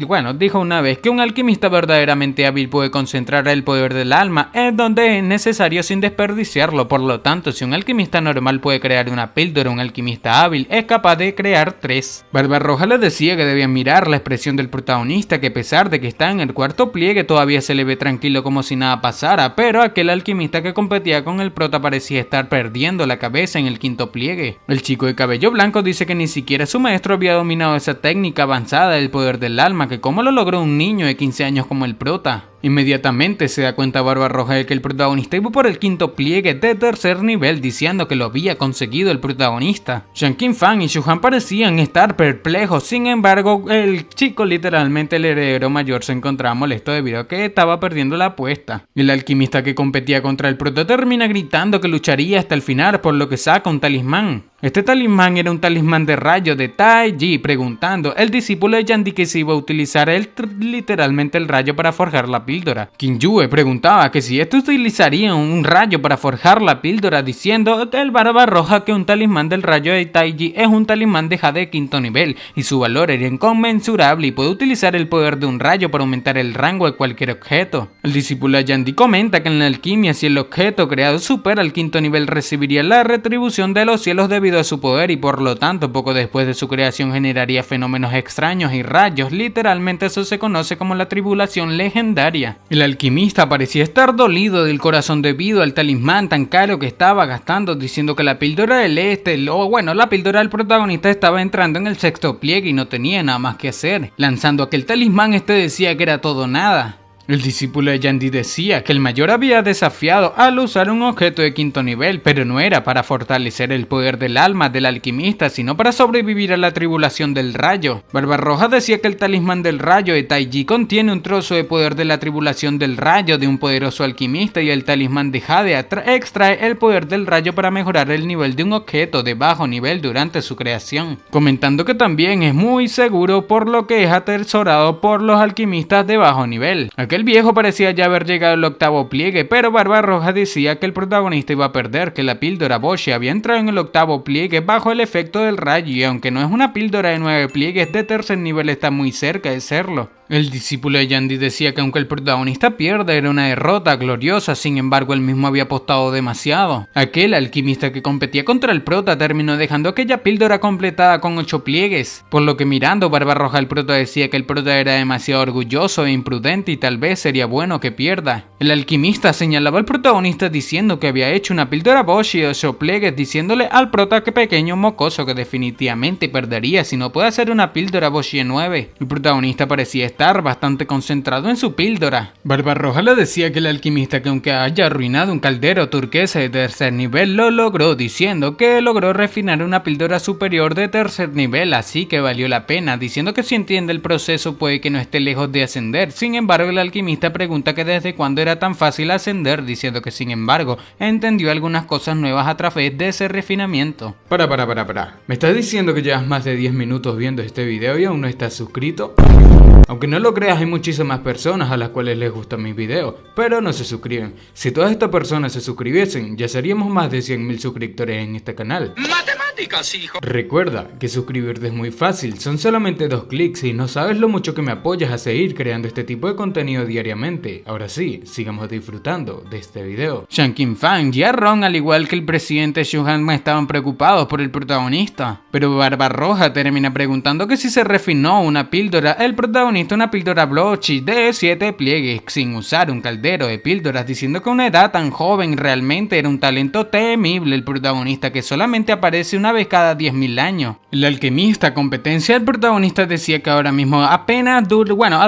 que un alquimista verdaderamente hábil puede concentrar el poder del alma en donde es necesario sin desperdiciarlo. Por lo tanto, si un alquimista normal puede crear una píldora, un alquimista hábil es capaz de crear 3. Barbarroja le decía que debían mirar la expresión del protagonista, que a pesar de que está en el cuarto pliegue todavía se le ve tranquilo como si nada pasara, pero aquel alquimista que competía con el prota parecía estar perdiendo la cabeza en el quinto pliegue. El chico de cabello blanco dice que ni siquiera su maestro había dominado esa técnica avanzada del poder del alma, que cómo lo logró un niño de 15 años como el prota. Inmediatamente se da cuenta Barbarroja de que el protagonista iba por el quinto pliegue de tercer nivel, diciendo que lo había conseguido el protagonista. Shan Qinfang y Xu Han parecían estar perplejos, sin embargo el chico, literalmente el heredero mayor, se encontraba molesto debido a que estaba perdiendo la apuesta. El alquimista que competía contra el prota termina gritando que lucharía hasta el final, por lo que saca un talismán. Este talismán era un talismán de rayo de Tai Ji, preguntando el discípulo de Yan Di que se iba a utilizar literalmente el rayo para forjar la píldora. Qin Yue preguntaba que si utilizaría un rayo para forjar la píldora, diciendo el Barbarroja que un talismán del rayo de Tai Ji es un talismán de jade de quinto nivel y su valor era inconmensurable y puede utilizar el poder de un rayo para aumentar el rango de cualquier objeto. El discípulo de Yan Di comenta que en la alquimia, si el objeto creado supera el quinto nivel, recibiría la retribución de los cielos debido a su poder y por lo tanto poco después de su creación generaría fenómenos extraños y rayos. Literalmente eso se conoce como la tribulación legendaria. El alquimista parecía estar dolido del corazón debido al talismán tan caro que estaba gastando, diciendo que la píldora la píldora del protagonista estaba entrando en el sexto pliegue y no tenía nada más que hacer, lanzando aquel talismán. Decía que era todo o nada. El discípulo de Yan Di decía que el mayor había desafiado al usar un objeto de quinto nivel, pero no era para fortalecer el poder del alma del alquimista, sino para sobrevivir a la tribulación del rayo. Barbarroja decía que el talismán del rayo de Tai Ji contiene un trozo de poder de la tribulación del rayo de un poderoso alquimista y el talismán de Jade extrae el poder del rayo para mejorar el nivel de un objeto de bajo nivel durante su creación, comentando que también es muy seguro por lo que es atesorado por los alquimistas de bajo nivel. Aquel el viejo parecía ya haber llegado al 8º pliegue, pero Barbarroja decía que el protagonista iba a perder, que la píldora Boshi había entrado en el 8º pliegue bajo el efecto del rayo y aunque no es una píldora de 9 pliegues de tercer nivel está muy cerca de serlo. El discípulo de Yandy decía que aunque el protagonista pierda era una derrota gloriosa, sin embargo él mismo había apostado demasiado. Aquel alquimista que competía contra el prota terminó dejando aquella píldora completada con 8 pliegues, por lo que mirando Barbarroja el prota decía que el prota era demasiado orgulloso e imprudente y tal vez sería bueno que pierda. El alquimista señalaba al protagonista diciendo que había hecho una píldora Boshi de 8 pliegues, diciéndole al prota que pequeño mocoso que definitivamente perdería si no puede hacer una píldora Boshi de 9. El protagonista parecía estar bastante concentrado en su píldora. Barbarroja le decía que el alquimista que aunque haya arruinado un caldero turquesa de tercer nivel lo logró, diciendo que logró refinar una píldora superior de tercer nivel, así que valió la pena, diciendo que si entiende el proceso puede que no esté lejos de ascender. Sin embargo, el alquimista pregunta que desde cuándo era tan fácil ascender, diciendo que sin embargo entendió algunas cosas nuevas a través de ese refinamiento. Para. ¿Me estás diciendo que llevas más de 10 minutos viendo este video y aún no estás suscrito? Aunque no lo creas, hay muchísimas personas a las cuales les gustan mis videos, pero no se suscriben. Si todas estas personas se suscribiesen, ya seríamos más de 100.000 suscriptores en este canal. ¡Matemáticas, hijo! Recuerda que suscribirte es muy fácil, son solamente 2 clics y no sabes lo mucho que me apoyas a seguir creando este tipo de contenido diariamente. Ahora sí, sigamos disfrutando de este video. Shanking Fang y Ron, al igual que el presidente Shu Han, estaban preocupados por el protagonista, pero Barbarroja termina preguntando que si se refinó una píldora, el protagonista una píldora Boshi de 7 pliegues sin usar un caldero de píldoras, diciendo que a una edad tan joven realmente era un talento temible el protagonista que solamente aparece una vez cada 10.000 años. El alquimista competencia del protagonista decía que ahora mismo a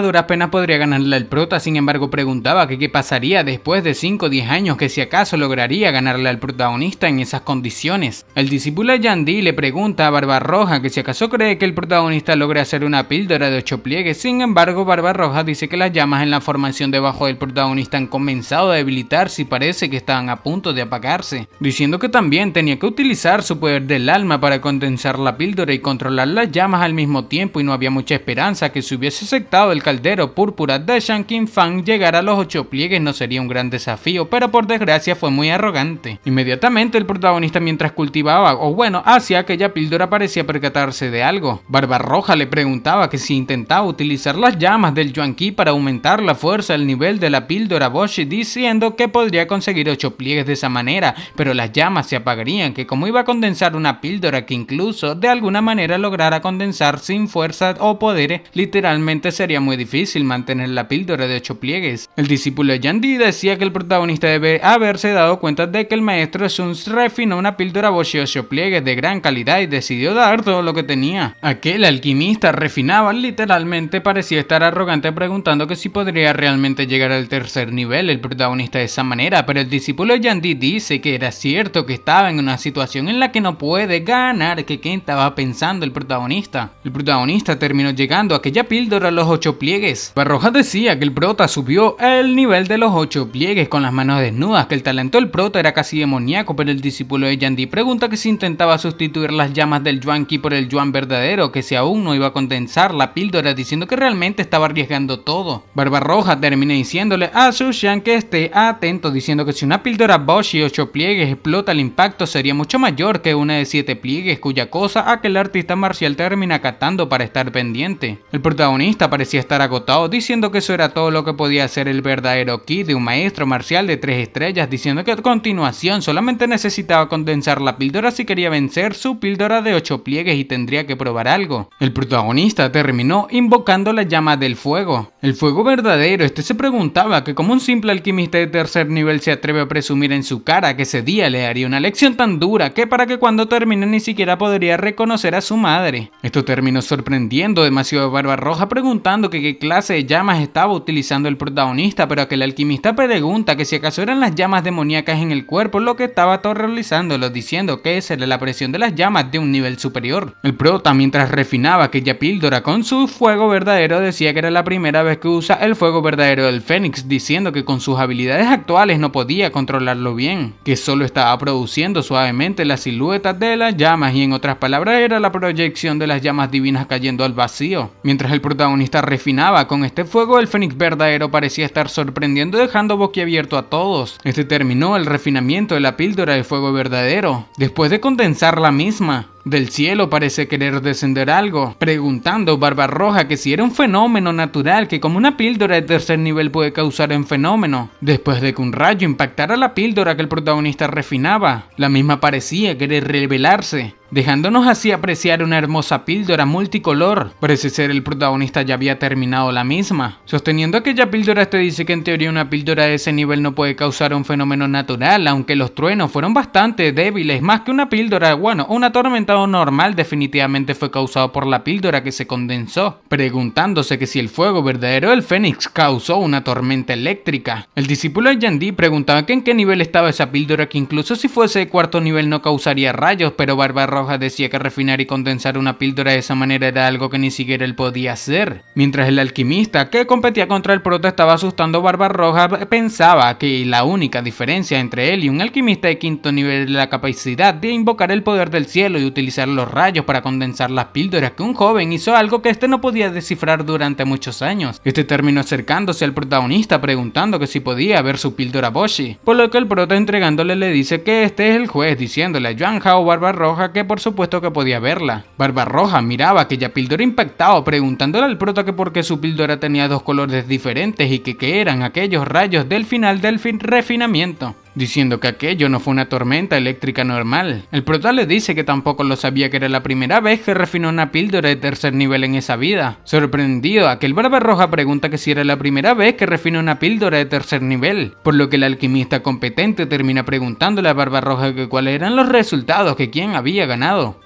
duras penas podría ganarle al prota, sin embargo preguntaba que qué pasaría después de 5 o 10 años, que si acaso lograría ganarle al protagonista en esas condiciones. El discípulo de Yandy le pregunta a Barbarroja que si acaso cree que el protagonista logre hacer una píldora de 8 pliegues. Sin embargo, Barbarroja dice que las llamas en la formación debajo del protagonista han comenzado a debilitarse y parece que estaban a punto de apagarse, diciendo que también tenía que utilizar su poder del alma para condensar la píldora y controlar las llamas al mismo tiempo, y no había mucha esperanza que si hubiese aceptado el caldero púrpura de Shanking Fang llegar a los 8 pliegues no sería un gran desafío, pero por desgracia fue muy arrogante. Inmediatamente el protagonista, mientras cultivaba hacía aquella píldora, parecía percatarse de algo. Barbarroja le preguntaba que si intentaba utilizar las llamas del Yuan Qi para aumentar la fuerza al nivel de la píldora Boshi, diciendo que podría conseguir 8 pliegues de esa manera, pero las llamas se apagarían, que como iba a condensar una píldora que incluso de alguna manera lograra condensar sin fuerza o poderes, literalmente sería muy difícil mantener la píldora de 8 pliegues. El discípulo de Yandy decía que el protagonista debe haberse dado cuenta de que el maestro Sun refinó una píldora Boshi de 8 pliegues de gran calidad y decidió dar todo lo que tenía. Aquel alquimista refinaba literalmente parecía estar arrogante, preguntando que si podría realmente llegar al tercer nivel el protagonista de esa manera, pero el discípulo de Yandy dice que era cierto que estaba en una situación en la que no puede ganar, que qué estaba pensando el protagonista. El protagonista terminó llegando a aquella píldora a los 8 pliegues. Barroja decía que el prota subió el nivel de los 8 pliegues con las manos desnudas, que el talento del prota era casi demoníaco, pero el discípulo de Yandy pregunta que si intentaba sustituir las llamas del Yuan Qi por el Yuan verdadero, que si aún no iba a condensar la píldora, diciendo que realmente estaba arriesgando todo. Barbarroja termina diciéndole a Su Xian que esté atento, diciendo que si una píldora Boshi 8 pliegues explota, el impacto sería mucho mayor que una de 7 pliegues, cuya cosa aquel artista marcial termina acatando para estar pendiente. El protagonista parecía estar agotado, diciendo que eso era todo lo que podía hacer el verdadero Ki de un maestro marcial de 3 estrellas, diciendo que a continuación solamente necesitaba condensar la píldora si quería vencer su píldora de 8 pliegues y tendría que probar algo. El protagonista terminó invocando la llama del fuego. El fuego verdadero. Se preguntaba que como un simple alquimista de tercer nivel se atreve a presumir en su cara que ese día le haría una lección tan dura que para que cuando termine ni siquiera podría reconocer a su madre. Esto terminó sorprendiendo demasiado a Barbarroja, preguntando que qué clase de llamas estaba utilizando el protagonista, pero aquel alquimista pregunta que si acaso eran las llamas demoníacas en el cuerpo lo que estaba aterrorizándolo, diciendo que esa era la presión de las llamas de un nivel superior. El prota, mientras refinaba aquella píldora con su fuego verdadero, decía que era la primera vez que usa el fuego verdadero del Fénix, diciendo que con sus habilidades actuales no podía controlarlo bien, que solo estaba produciendo suavemente las siluetas de las llamas, y en otras palabras era la proyección de las llamas divinas cayendo al vacío. Mientras el protagonista refinaba con este fuego, el fénix verdadero parecía estar sorprendiendo, dejando boquiabierto a todos. Este terminó el refinamiento de la píldora de fuego verdadero, después de condensar la misma. Del cielo parece querer descender algo, preguntando Barbarroja que si era un fenómeno natural que como una píldora de tercer nivel puede causar un fenómeno. Después de que un rayo impactara la píldora que el protagonista refinaba, la misma parecía querer revelarse, dejándonos así apreciar una hermosa píldora multicolor. Parece ser el protagonista ya había terminado la misma. Sosteniendo aquella píldora, este dice que en teoría una píldora de ese nivel no puede causar un fenómeno natural, aunque los truenos fueron bastante débiles, más que una píldora, bueno, una tormenta normal definitivamente fue causado por la píldora que se condensó, preguntándose que si el fuego verdadero del fénix causó una tormenta eléctrica. El discípulo de Yandhi preguntaba que en qué nivel estaba esa píldora, que incluso si fuese de cuarto nivel no causaría rayos, pero Barbarroja decía que refinar y condensar una píldora de esa manera era algo que ni siquiera él podía hacer. Mientras el alquimista que competía contra el prota estaba asustando a Barbarroja, pensaba que la única diferencia entre él y un alquimista de quinto nivel era la capacidad de invocar el poder del cielo y utilizar los rayos para condensar las píldoras, que un joven hizo algo que este no podía descifrar durante muchos años. Este terminó acercándose al protagonista preguntando que si podía ver su píldora Boshi, por lo que el prota entregándole le dice que este es el juez, diciéndole a Yuan Hao Barbarroja que por supuesto que podía verla. Barbarroja miraba aquella píldora impactado, preguntándole al prota que por qué su píldora tenía dos colores diferentes y que qué eran aquellos rayos del final del refinamiento, diciendo que aquello no fue una tormenta eléctrica normal. El prota le dice que tampoco lo sabía, que era la primera vez que refinó una píldora de tercer nivel en esa vida. Sorprendido, aquel Barbarroja pregunta que si era la primera vez que refinó una píldora de tercer nivel, por lo que el alquimista competente termina preguntándole a Barbarroja que cuáles eran los resultados, que quién había ganado.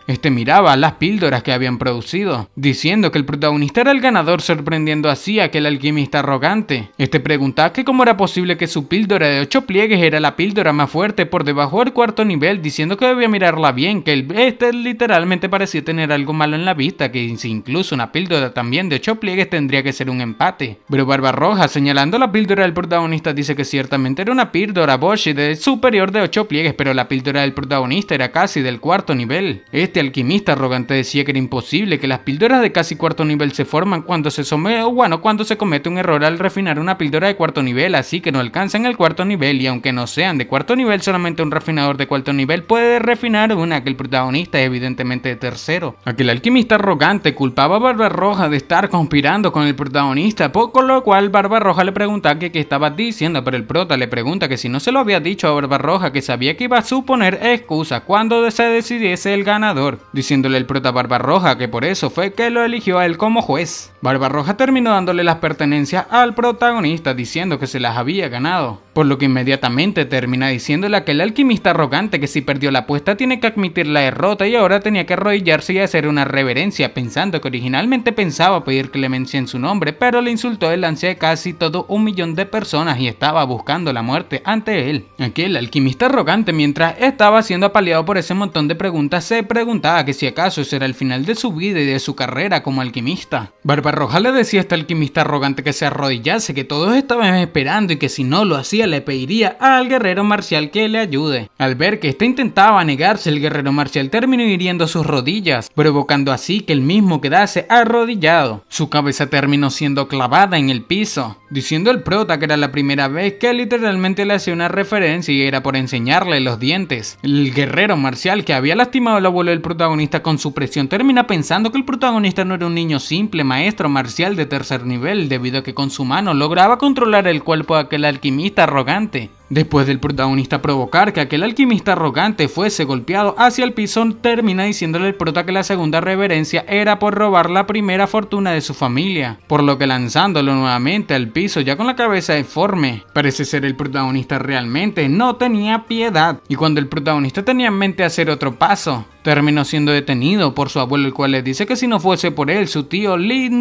Este miraba las píldoras que habían producido, diciendo que el protagonista era el ganador, sorprendiendo así a aquel alquimista arrogante. Este preguntaba que cómo era posible que su píldora de 8 pliegues era la píldora más fuerte por debajo del cuarto nivel, diciendo que debía mirarla bien, que este literalmente parecía tener algo malo en la vista, que si incluso una píldora también de 8 pliegues tendría que ser un empate. Pero Barbarroja, señalando la píldora del protagonista, dice que ciertamente era una píldora Boshi de superior de 8 pliegues, pero la píldora del protagonista era casi del cuarto nivel. Este alquimista arrogante decía que era imposible, que las píldoras de casi cuarto nivel se forman cuando se comete un error al refinar una píldora de cuarto nivel, así que no alcanzan el cuarto nivel, y aunque no sean de cuarto nivel, solamente un refinador de cuarto nivel puede refinar una, que el protagonista es evidentemente de tercero. Aquel alquimista arrogante culpaba a Barbarroja de estar conspirando con el protagonista, con lo cual Barbarroja le pregunta que qué estaba diciendo, pero el prota le pregunta que si no se lo había dicho a Barbarroja, que sabía que iba a suponer excusa cuando se decidiese el ganador, diciéndole el prota a Barbarroja que por eso fue que lo eligió a él como juez. Barbarroja terminó dándole las pertenencias al protagonista, diciendo que se las había ganado, por lo que inmediatamente termina diciéndole a aquel alquimista arrogante que si perdió la apuesta tiene que admitir la derrota y ahora tenía que arrodillarse y hacer una reverencia, pensando que originalmente pensaba pedir clemencia en su nombre, pero le insultó delante de casi todo 1 millón de personas y estaba buscando la muerte ante él. Aquel alquimista arrogante, mientras estaba siendo apaleado por ese montón de preguntas, se preguntaba que si acaso ese era el final de su vida y de su carrera como alquimista. Barbarroja le decía a este alquimista arrogante que se arrodillase, que todos estaban esperando y que si no lo hacía le pediría al guerrero marcial que le ayude. Al ver que este intentaba negarse, el guerrero marcial terminó hiriendo sus rodillas, provocando así que él mismo quedase arrodillado. Su cabeza terminó siendo clavada en el piso, diciendo el prota que era la primera vez que literalmente le hacía una referencia y era por enseñarle los dientes. El guerrero marcial que había lastimado al abuelo del protagonista con su presión termina pensando que el protagonista no era un niño simple, maestro marcial de tercer nivel, debido a que con su mano lograba controlar el cuerpo de aquel alquimista arrogante. Después del protagonista provocar que aquel alquimista arrogante fuese golpeado hacia el piso, termina diciéndole al prota que la segunda reverencia era por robar la primera fortuna de su familia, por lo que lanzándolo nuevamente al piso ya con la cabeza deforme. Parece ser el protagonista realmente no tenía piedad, y cuando el protagonista tenía en mente hacer otro paso, terminó siendo detenido por su abuelo, el cual le dice que si no fuese por él, su tío Lee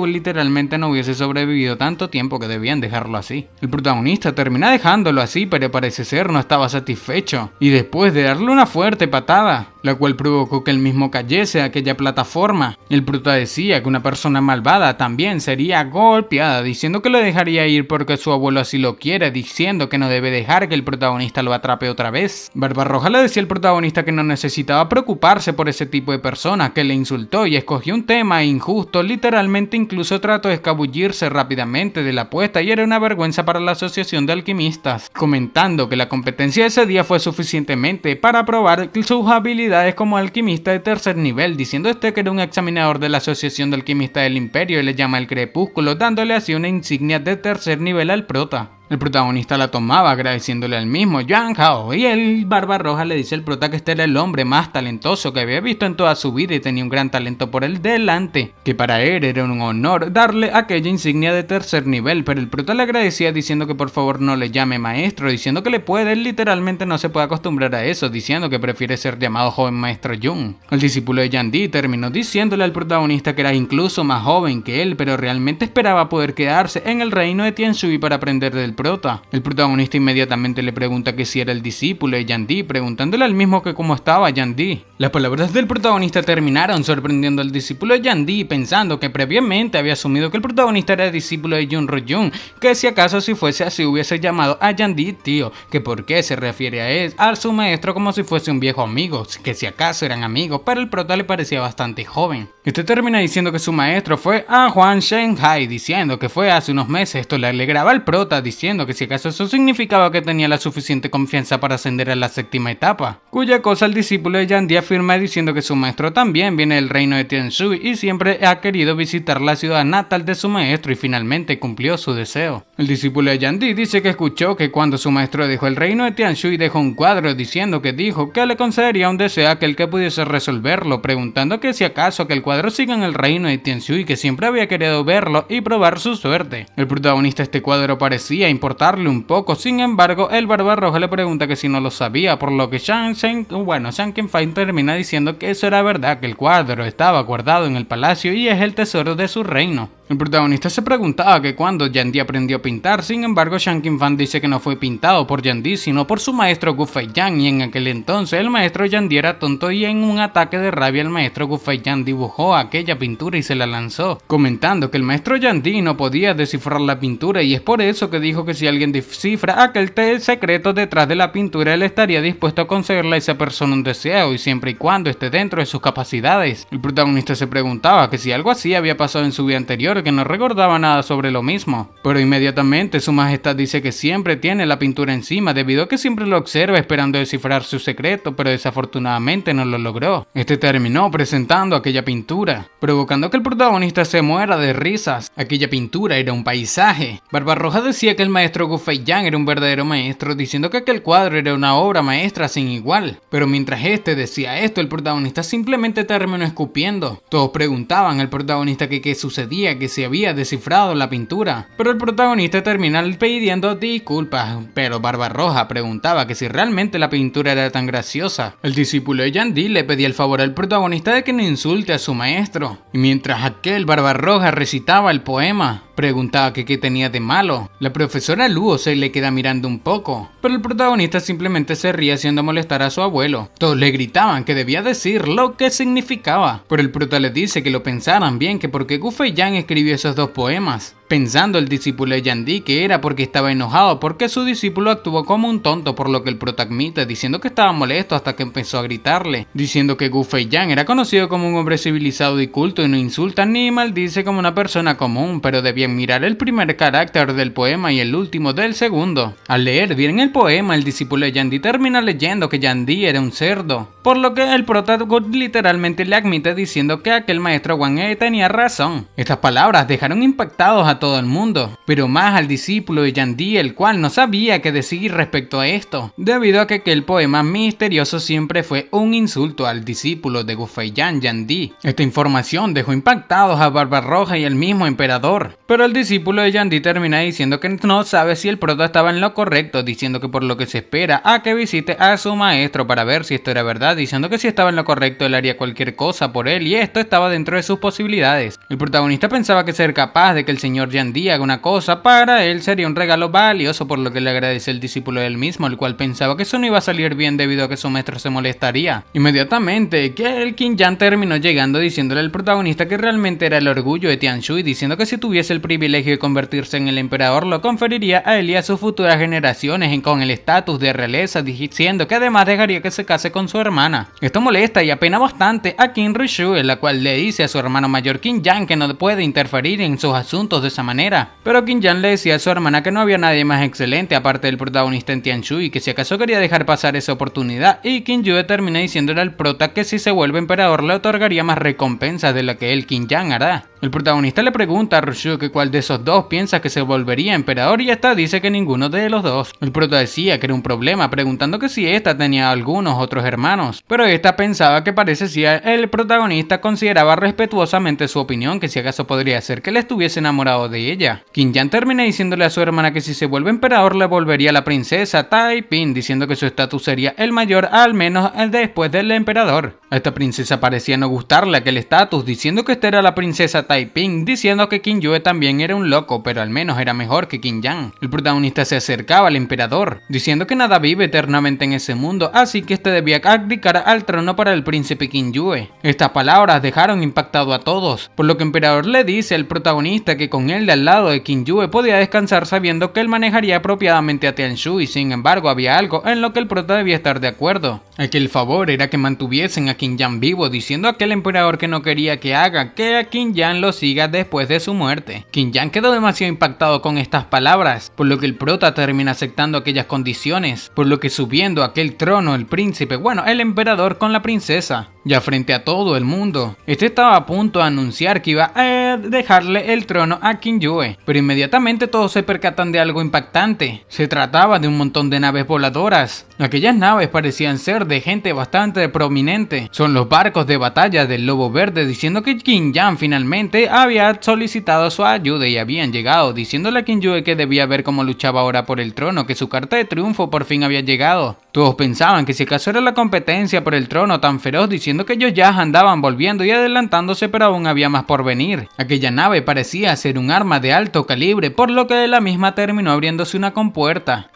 literalmente no hubiese sobrevivido tanto tiempo, que debían dejarlo así. El protagonista termina dejándolo así, pero parece ser no estaba satisfecho, y después de darle una fuerte patada, la cual provocó que él mismo cayese a aquella plataforma. El prota decía que una persona malvada también sería golpeada, diciendo que lo dejaría ir porque su abuelo así lo quiere, diciendo que no debe dejar que el protagonista lo atrape otra vez. Barbarroja le decía al protagonista que no necesitaba preocuparse por ese tipo de personas, que le insultó y escogió un tema injusto, literalmente incluso trató de escabullirse rápidamente de la apuesta y era una vergüenza para la asociación de alquimistas, comentando que la competencia de ese día fue suficientemente para probar sus habilidades como alquimista de tercer nivel, diciendo que era un examinador de la asociación de alquimistas del imperio y le llama el crepúsculo, dándole así una insignia de tercer nivel al prota. El protagonista la tomaba agradeciéndole al mismo Yang Hao y el Barbarroja le dice al prota que este era el hombre más talentoso que había visto en toda su vida y tenía un gran talento por el delante, que para él era un honor darle aquella insignia de tercer nivel, pero el prota le agradecía diciendo que por favor no le llame maestro, diciendo que él literalmente no se puede acostumbrar a eso, diciendo que prefiere ser llamado joven maestro Jun. El discípulo de Yan Di terminó diciéndole al protagonista que era incluso más joven que él, pero realmente esperaba poder quedarse en el reino de Tianshui para aprender del prota. El protagonista inmediatamente le pregunta que si era el discípulo de Yan Di, preguntándole al mismo que cómo estaba Yan Di. Las palabras del protagonista terminaron sorprendiendo al discípulo de Yan Di, pensando que previamente había asumido que el protagonista era el discípulo de Jun Ro-jun, que si acaso si fuese así hubiese llamado a Yan Di tío, que por qué se refiere a él, a su maestro como si fuese un viejo amigo, que si acaso eran amigos, pero el prota le parecía bastante joven. Este termina diciendo que su maestro fue a Huang Shenhai, diciendo que fue hace unos meses. Esto le alegraba al prota, diciendo que si acaso eso significaba que tenía la suficiente confianza para ascender a la séptima etapa, cuya cosa el discípulo de Yan Di afirma diciendo que su maestro también viene del reino de Tianshui y siempre ha querido visitar la ciudad natal de su maestro y finalmente cumplió su deseo. El discípulo de Yan Di dice que escuchó que cuando su maestro dejó el reino de Tianshui dejó un cuadro diciendo que dijo que le concedería un deseo a aquel que pudiese resolverlo, preguntando que si acaso que el cuadro siga en el reino de Tianshui, que siempre había querido verlo y probar su suerte. El protagonista de este cuadro parecía importarle un poco, sin embargo el Barbarroja le pregunta que si no lo sabía, por lo que Shang Qinfei termina diciendo que eso era verdad, que el cuadro estaba guardado en el palacio y es el tesoro de su reino. El protagonista se preguntaba que cuando Yan Di aprendió a pintar, sin embargo Shang Qinfei dice que no fue pintado por Yan Di sino por su maestro Gu Feiyan, y en aquel entonces el maestro Yan Di era tonto y en un ataque de rabia el maestro Gu Feiyan dibujó aquella pintura y se la lanzó, comentando que el maestro Yan Di no podía descifrar la pintura y es por eso que dijo que si alguien descifra aquel secreto detrás de la pintura él estaría dispuesto a concederle a esa persona un deseo y siempre y cuando esté dentro de sus capacidades. El protagonista se preguntaba que si algo así había pasado en su vida anterior, que no recordaba nada sobre lo mismo, pero inmediatamente su majestad dice que siempre tiene la pintura encima debido a que siempre lo observa esperando descifrar su secreto, pero desafortunadamente no lo logró. Este terminó presentando aquella pintura, provocando que el protagonista se muera de risas. Aquella pintura era un paisaje. Barbarroja decía que el maestro Gu Feiyan era un verdadero maestro, diciendo que aquel cuadro era una obra maestra sin igual, pero mientras este decía esto el protagonista simplemente terminó escupiendo. Todos preguntaban al protagonista que qué sucedía, que se había descifrado la pintura, pero el protagonista termina pidiendo disculpas, pero Barbarroja preguntaba que si realmente la pintura era tan graciosa. El discípulo de Yan Di le pedía el favor al protagonista de que no insulte a su maestro, y mientras aquel Barbarroja recitaba el poema, preguntaba que qué tenía de malo. La profesora Luo se le queda mirando un poco, pero el protagonista simplemente se ríe haciendo molestar a su abuelo. Todos le gritaban que debía decir lo que significaba, pero el prota le dice que lo pensaran bien, que porque Gu Feiyan escribió esos dos poemas, pensando el discípulo de Yan Di que era porque estaba enojado porque su discípulo actuó como un tonto, por lo que el prota admite, diciendo que estaba molesto hasta que empezó a gritarle, diciendo que Gu Feiyan era conocido como un hombre civilizado y culto y no insulta ni maldice como una persona común, pero debían mirar el primer carácter del poema y el último del segundo. Al leer bien el poema, el discípulo de Yan Di termina leyendo que Yan Di era un cerdo, por lo que el prota literalmente le admite diciendo que aquel maestro Wang He tenía razón. Estas palabras dejaron impactados a todo el mundo, pero más al discípulo de Yan Di, el cual no sabía qué decir respecto a esto, debido a que aquel poema misterioso siempre fue un insulto al discípulo de Gu Feiyan, Yan Di. Esta información dejó impactados a Barbarroja y el mismo emperador, pero el discípulo de Yan Di termina diciendo que no sabe si el prota estaba en lo correcto, diciendo que por lo que se espera a que visite a su maestro para ver si esto era verdad, diciendo que si estaba en lo correcto él haría cualquier cosa por él y esto estaba dentro de sus posibilidades. El protagonista pensaba que ser capaz de que el señor Yandhi haga una cosa, para él sería un regalo valioso, por lo que le agradece el discípulo del mismo, el cual pensaba que eso no iba a salir bien debido a que su maestro se molestaría. Inmediatamente, que el King Jan terminó llegando diciéndole al protagonista que realmente era el orgullo de Tianshui, diciendo que si tuviese el privilegio de convertirse en el emperador, lo conferiría a él y a sus futuras generaciones con el estatus de realeza, diciendo que además dejaría que se case con su hermana. Esto molesta y apena bastante a King Rishu, en la cual le dice a su hermano mayor King Jan que no puede interferir en sus asuntos de esa manera. Pero King Jan le decía a su hermana que no había nadie más excelente aparte del protagonista en Tianshui y que si acaso quería dejar pasar esa oportunidad, y King Yue termina diciéndole al prota que si se vuelve emperador le otorgaría más recompensas de lo que él, King Jan, hará. El protagonista le pregunta a Rishu que cuál de esos dos piensa que se volvería emperador y esta dice que ninguno de los dos. El prota decía que era un problema, preguntando que si esta tenía algunos otros hermanos, pero esta pensaba que parece si el protagonista consideraba respetuosamente su opinión, que si acaso podría ser que él estuviese enamorado de ella. King Jan termina diciéndole a su hermana que si se vuelve emperador le volvería a la princesa Taiping, diciendo que su estatus sería el mayor, al menos el después del emperador. A esta princesa parecía no gustarle aquel estatus, diciendo que esta era la princesa Taiping, diciendo que King Yue también era un loco, pero al menos era mejor que King Jan. El protagonista se acercaba al emperador, diciendo que nada vive eternamente en ese mundo, así que este debía abdicar al trono para el príncipe King Yue. Estas palabras dejaron impactado a todos, por lo que el emperador le dice al protagonista que con él de al lado de King Yue podía descansar sabiendo que él manejaría apropiadamente a Tianshui. Sin embargo, había algo en lo que el prota debía estar de acuerdo. Aquel favor era que mantuviesen a King Jan vivo, diciendo a aquel emperador que no quería que haga que a King Jan lo siga después de su muerte. King Jan quedó demasiado impactado con estas palabras, por lo que el prota termina aceptando aquellas condiciones, por lo que subiendo a aquel trono el príncipe, el emperador con la princesa, ya frente a todo el mundo. Este estaba a punto de anunciar que iba a dejarle el trono a King Yue, pero inmediatamente todos se percatan de algo impactante. Se trataba de un montón de naves voladoras. Aquellas naves parecían ser de gente bastante prominente. Son los barcos de batalla del Lobo Verde, diciendo que King Jan finalmente había solicitado su ayuda y habían llegado, diciéndole a King Yue que debía ver cómo luchaba ahora por el trono, que su carta de triunfo por fin había llegado. Todos pensaban que si acaso era la competencia por el trono tan feroz, diciendo que ellos ya andaban volviendo y adelantándose, pero aún había más por venir. Aquella nave parecía ser un arma de alto calibre, por lo que de la misma terminó abriéndose una compuerta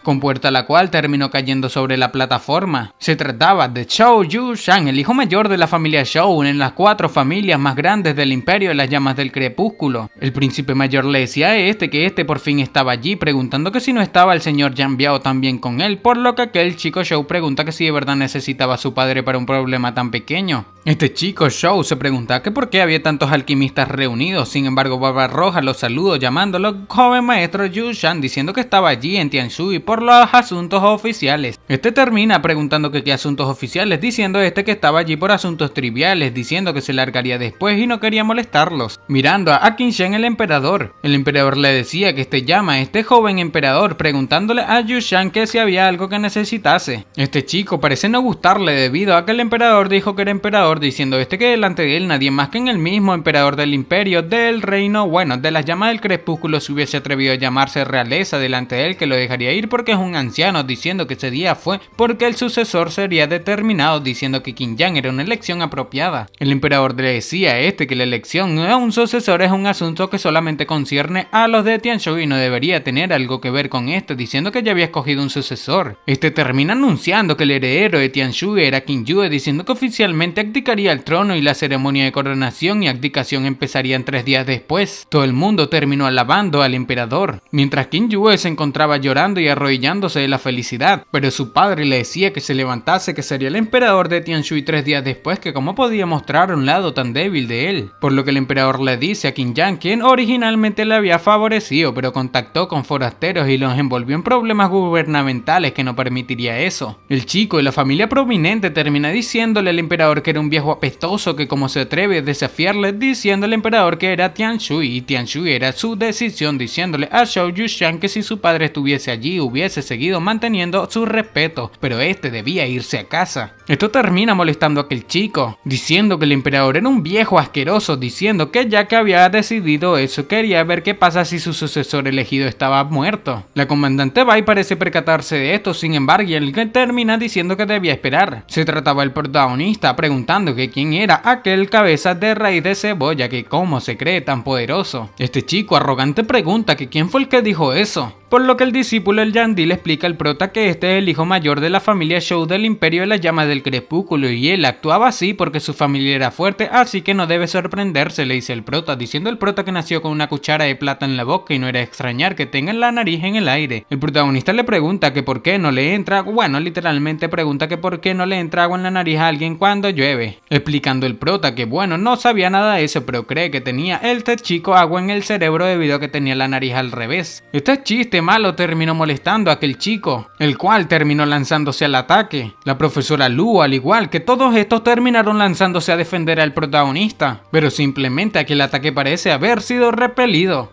la cual terminó cayendo sobre la plataforma. Se trataba de Zhou Yushan, el hijo mayor de la familia Zhou, en las 4 familias más grandes del imperio de las llamas del crepúsculo. El príncipe mayor le decía a que por fin estaba allí, preguntando que si no estaba el señor Yan Biao también con él, por lo que aquel chico Zhou pregunta que si de verdad necesitaba a su padre para un problema tan pequeño. Este chico Zhou se pregunta que por qué había tantos alquimistas reunidos. Sin embargo, Barba Roja los saludó llamándolo joven maestro Yushan, diciendo que estaba allí en Tianshui por los asuntos oficiales. Este termina preguntando que qué asuntos oficiales, diciendo que estaba allí por asuntos triviales, diciendo que se largaría después y no quería molestarlos. Mirando a King Shen, el emperador le decía que llama a este joven emperador, preguntándole a Yushan que si había algo que necesitase. Este chico parece no gustarle debido a que el emperador dijo que era emperador, diciendo que delante de él nadie más que el mismo emperador del imperio, del reino, de las llamas del crepúsculo, se hubiese atrevido a llamarse realeza delante de él, que lo dejaría ir porque es un anciano, diciendo que ese día fue porque el sucesor sería determinado, diciendo que King Jan era una elección apropiada. El emperador le decía a que la elección a un sucesor es un asunto que solamente concierne a los de Tianshui y no debería tener algo que ver con diciendo que ya había escogido un sucesor. Termina anunciando que el heredero de Tianshui era King Yue, diciendo que oficialmente abdicaría al trono y la ceremonia de coronación y abdicación empezarían 3 días después. Todo el mundo terminó alabando al emperador, mientras King Yue se encontraba llorando y arrodillándose de la felicidad, pero su padre le decía que se levantase, que sería el emperador de Tianshui 3 días después, que cómo podía mostrar un lado tan débil de él, por lo que el emperador le dice a King Jan, quien originalmente le había favorecido, pero contactó con forasteros y los envolvió en problemas gubernamentales que no permitiría eso. El chico y la familia prominente termina diciéndole al emperador que era un viejo apestoso, que como se atreve a desafiarle, diciendo al emperador que era Tianshui y Tianshui era su decisión, diciéndole a Zhou Yushan que si su padre estuviese allí hubiese seguido manteniendo su respeto, pero debía irse a casa. Esto termina molestando a aquel chico, diciendo que el emperador era un viejo asqueroso, diciendo que ya que había decidido eso, quería ver qué pasa si su sucesor elegido estaba muerto. La comandante Bai parece percatarse de esto, sin embargo, y él termina diciendo que debía esperar. Se trataba del protagonista, preguntando que quién era aquel cabeza de raíz de cebolla que cómo se cree tan poderoso. Este chico arrogante pregunta que quién fue el que dijo eso. Por lo que el discípulo el Yandhi le explica al prota que este es el hijo mayor de la familia Zhou del Imperio de la Llama del Crepúsculo y él actuaba así porque su familia era fuerte, así que no debe sorprenderse, le dice el prota, diciendo el prota que nació con una cuchara de plata en la boca y no era extrañar que tenga la nariz en el aire. El protagonista le pregunta que por qué no le entra, bueno, literalmente pregunta que por qué no le entra agua en la nariz a alguien cuando llueve, explicando el prota que bueno, no sabía nada de eso, pero cree que tenía este chico agua en el cerebro debido a que tenía la nariz al revés. Este chiste malo terminó molestando a aquel chico, el cual terminó lanzándose al ataque. La profesora Luo, al igual que todos estos, terminaron lanzándose a defender al protagonista, pero simplemente aquel ataque parece haber sido repelido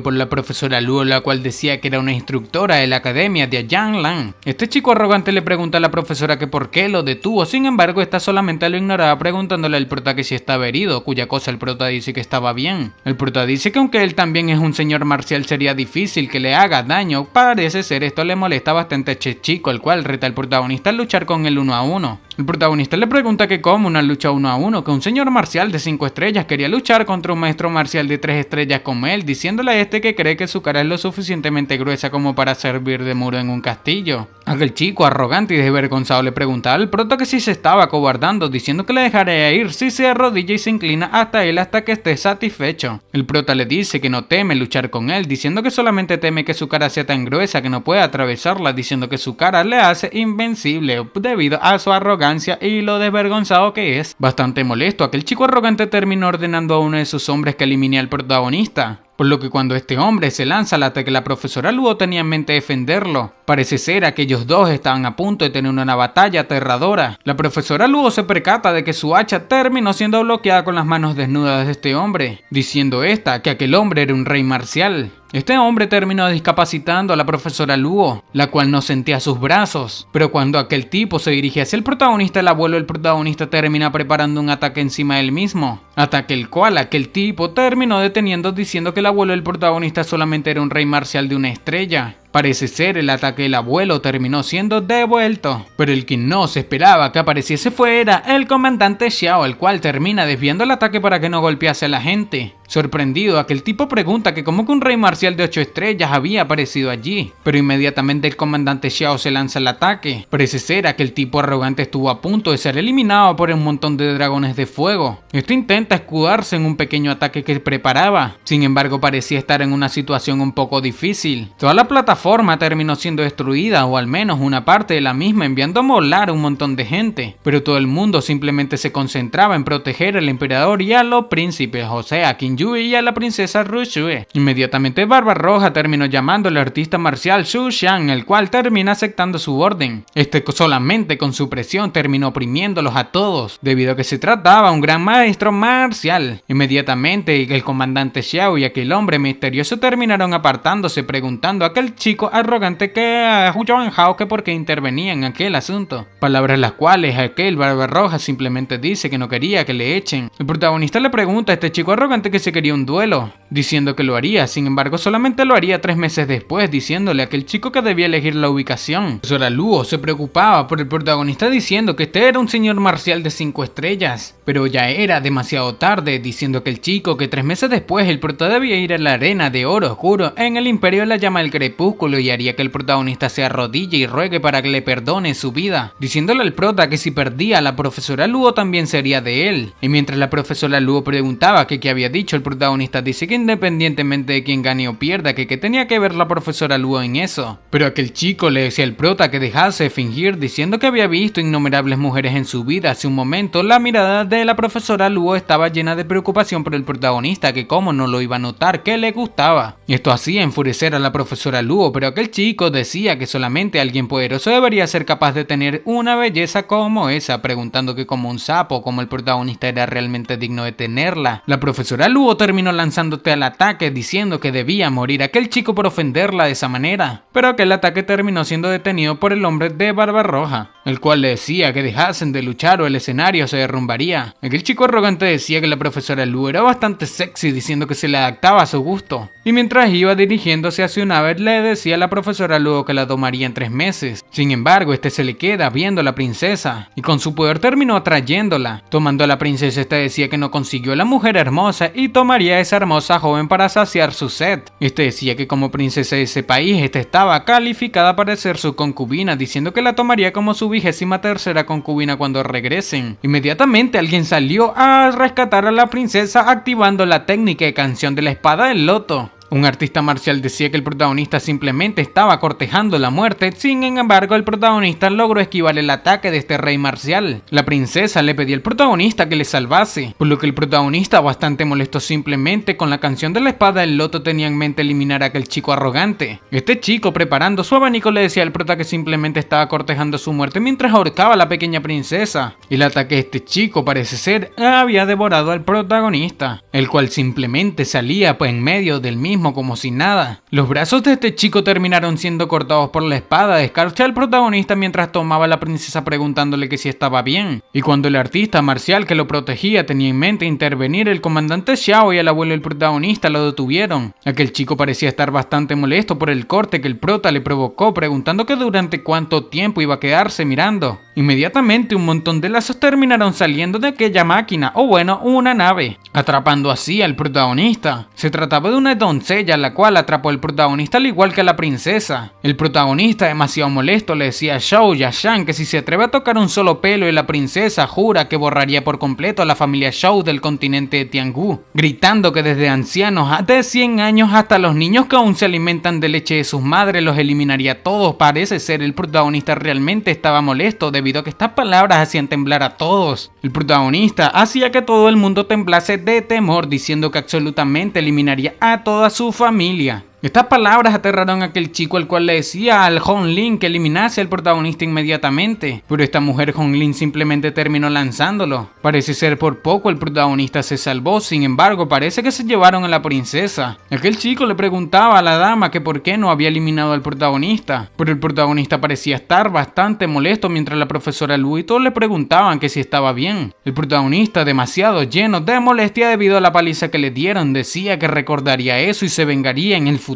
por la profesora Luo, la cual decía que era una instructora de la academia de Yanlan. Este chico arrogante le pregunta a la profesora que por qué lo detuvo, sin embargo esta solamente lo ignoraba preguntándole al prota que si estaba herido, cuya cosa el prota dice que estaba bien. El prota dice que aunque él también es un señor marcial sería difícil que le haga daño. Parece ser esto le molesta bastante a este chico, el cual reta al protagonista a luchar con él 1 a 1. El protagonista le pregunta que cómo una lucha 1 a 1, que un señor marcial de 5 estrellas quería luchar contra un maestro marcial de 3 estrellas como él, diciéndole a este que cree que su cara es lo suficientemente gruesa como para servir de muro en un castillo. Aquel chico arrogante y desvergonzado le preguntaba al prota que si se estaba acobardando, diciendo que le dejaría ir si se arrodilla y se inclina hasta él hasta que esté satisfecho. El prota le dice que no teme luchar con él, diciendo que solamente teme que su cara sea tan gruesa que no puede atravesarla, diciendo que su cara le hace invencible debido a su arrogancia y lo desvergonzado que es. Bastante molesto, aquel chico arrogante terminó ordenando a uno de sus hombres que elimine al protagonista. Por lo que cuando este hombre se lanza al ataque, la profesora Luo tenía en mente defenderlo. Parece ser que aquellos dos estaban a punto de tener una batalla aterradora. La profesora Luo se percata de que su hacha terminó siendo bloqueada con las manos desnudas de este hombre, diciendo esta que aquel hombre era un rey marcial. Este hombre terminó discapacitando a la profesora Luo, la cual no sentía sus brazos, pero cuando aquel tipo se dirige hacia el protagonista, el abuelo del protagonista termina preparando un ataque encima de él mismo, ataque el cual aquel tipo terminó deteniendo diciendo que el abuelo del protagonista solamente era un rey marcial de 1 estrella. Parece ser el ataque del abuelo terminó siendo devuelto, pero el que no se esperaba que apareciese fuera el comandante Xiao, el cual termina desviando el ataque para que no golpease a la gente. Sorprendido, aquel tipo pregunta que cómo que un rey marcial de 8 estrellas había aparecido allí, pero inmediatamente el comandante Xiao se lanza al ataque. Parece ser que el tipo arrogante estuvo a punto de ser eliminado por un montón de dragones de fuego. Este intenta escudarse en un pequeño ataque que preparaba, sin embargo parecía estar en una situación un poco difícil. Toda la plataforma terminó siendo destruida, o al menos una parte de la misma, enviando a volar a un montón de gente, pero todo el mundo simplemente se concentraba en proteger al emperador y a los príncipes, o sea, a Qin Yue y a la princesa Ru Xue. Inmediatamente Barbarroja terminó llamando al artista marcial Xu Xiang, el cual termina aceptando su orden. Este solamente con su presión terminó oprimiéndolos a todos, debido a que se trataba de un gran maestro marcial. Inmediatamente el comandante Xiao y aquel hombre misterioso terminaron apartándose, preguntando a aquel chico arrogante que a Yuan Hao que por qué intervenía en aquel asunto. Palabras las cuales aquel Barbarroja simplemente dice que no quería que le echen. El protagonista le pregunta a este chico arrogante que se quería un duelo, diciendo que lo haría, sin embargo solamente lo haría 3 meses después, diciéndole a aquel chico que debía elegir la ubicación. Sora Luo se preocupaba por el protagonista diciendo que este era un señor marcial de 5 estrellas, pero ya era demasiado tarde, diciendo que el chico que 3 meses después el prota debía ir a la arena de oro oscuro en el Imperio de la Llama del Crepúsculo y haría que el protagonista se arrodille y ruegue para que le perdone su vida, diciéndole al prota que si perdía la profesora Luo también sería de él. Y mientras la profesora Luo preguntaba que qué había dicho, el protagonista dice que independientemente de quién gane o pierda, que tenía que ver la profesora Luo en eso. Pero aquel chico le decía al prota que dejase de fingir, diciendo que había visto innumerables mujeres en su vida. Hace un momento la mirada de la profesora Luo estaba llena de preocupación por el protagonista, que cómo no lo iba a notar que le gustaba. Esto hacía enfurecer a la profesora Luo, pero aquel chico decía que solamente alguien poderoso debería ser capaz de tener una belleza como esa, preguntando que como un sapo, como el protagonista era realmente digno de tenerla. La profesora Luo Luo terminó lanzándote al ataque diciendo que debía morir aquel chico por ofenderla de esa manera, pero aquel ataque terminó siendo detenido por el hombre de barba roja, el cual le decía que dejasen de luchar o el escenario se derrumbaría. Aquel chico arrogante decía que la profesora Luo era bastante sexy, diciendo que se le adaptaba a su gusto, y mientras iba dirigiéndose hacia una vez le decía a la profesora Luo que la tomaría en 3 meses. Sin embargo, se le queda viendo a la princesa y con su poder terminó atrayéndola. Tomando a la princesa, decía que no consiguió a la mujer hermosa y tomaría a esa hermosa joven para saciar su sed. Decía que como princesa de ese país, estaba calificada para ser su concubina, diciendo que la tomaría como su 23ª concubina cuando regresen. Inmediatamente alguien salió a rescatar a la princesa activando la técnica de canción de la espada del loto. Un artista marcial decía que el protagonista simplemente estaba cortejando la muerte, sin embargo el protagonista logró esquivar el ataque de este rey marcial. La princesa le pedía al protagonista que le salvase, por lo que el protagonista, bastante molesto simplemente con la canción de la espada del loto, tenía en mente eliminar a aquel chico arrogante. Este chico, preparando su abanico, le decía al prota que simplemente estaba cortejando su muerte mientras ahorcaba a la pequeña princesa. El ataque de este chico, parece ser, había devorado al protagonista, el cual simplemente salía en medio del mismo como si nada. Los brazos de este chico terminaron siendo cortados por la espada de escarcha del protagonista mientras tomaba a la princesa preguntándole que si estaba bien. Y cuando el artista marcial que lo protegía tenía en mente intervenir, el comandante Xiao y el abuelo del protagonista lo detuvieron. Aquel chico parecía estar bastante molesto por el corte que el prota le provocó, preguntando que durante cuánto tiempo iba a quedarse mirando. Inmediatamente un montón de lazos terminaron saliendo de aquella máquina, o bueno, una nave, atrapando así al protagonista. Se trataba de una doncella, la cual atrapó al protagonista al igual que a la princesa. El protagonista, demasiado molesto, le decía a Zhou Yashan que si se atreve a tocar un solo pelo de la princesa, jura que borraría por completo a la familia Zhou del continente de Tianghu, gritando que desde ancianos de 100 años hasta los niños que aún se alimentan de leche de sus madres los eliminaría a todos. Parece ser el protagonista realmente estaba molesto debido a que estas palabras hacían temblar a todos. El protagonista hacía que todo el mundo temblase de temor, diciendo que absolutamente eliminaría a toda su familia. Estas palabras aterraron a aquel chico, al cual le decía al Honglin que eliminase al protagonista inmediatamente, pero esta mujer Honglin simplemente terminó lanzándolo. Parece ser por poco el protagonista se salvó, sin embargo parece que se llevaron a la princesa. Aquel chico le preguntaba a la dama que por qué no había eliminado al protagonista, pero el protagonista parecía estar bastante molesto mientras la profesora Lu y todos le preguntaban que si estaba bien. El protagonista, demasiado lleno de molestia debido a la paliza que le dieron, decía que recordaría eso y se vengaría en el futuro.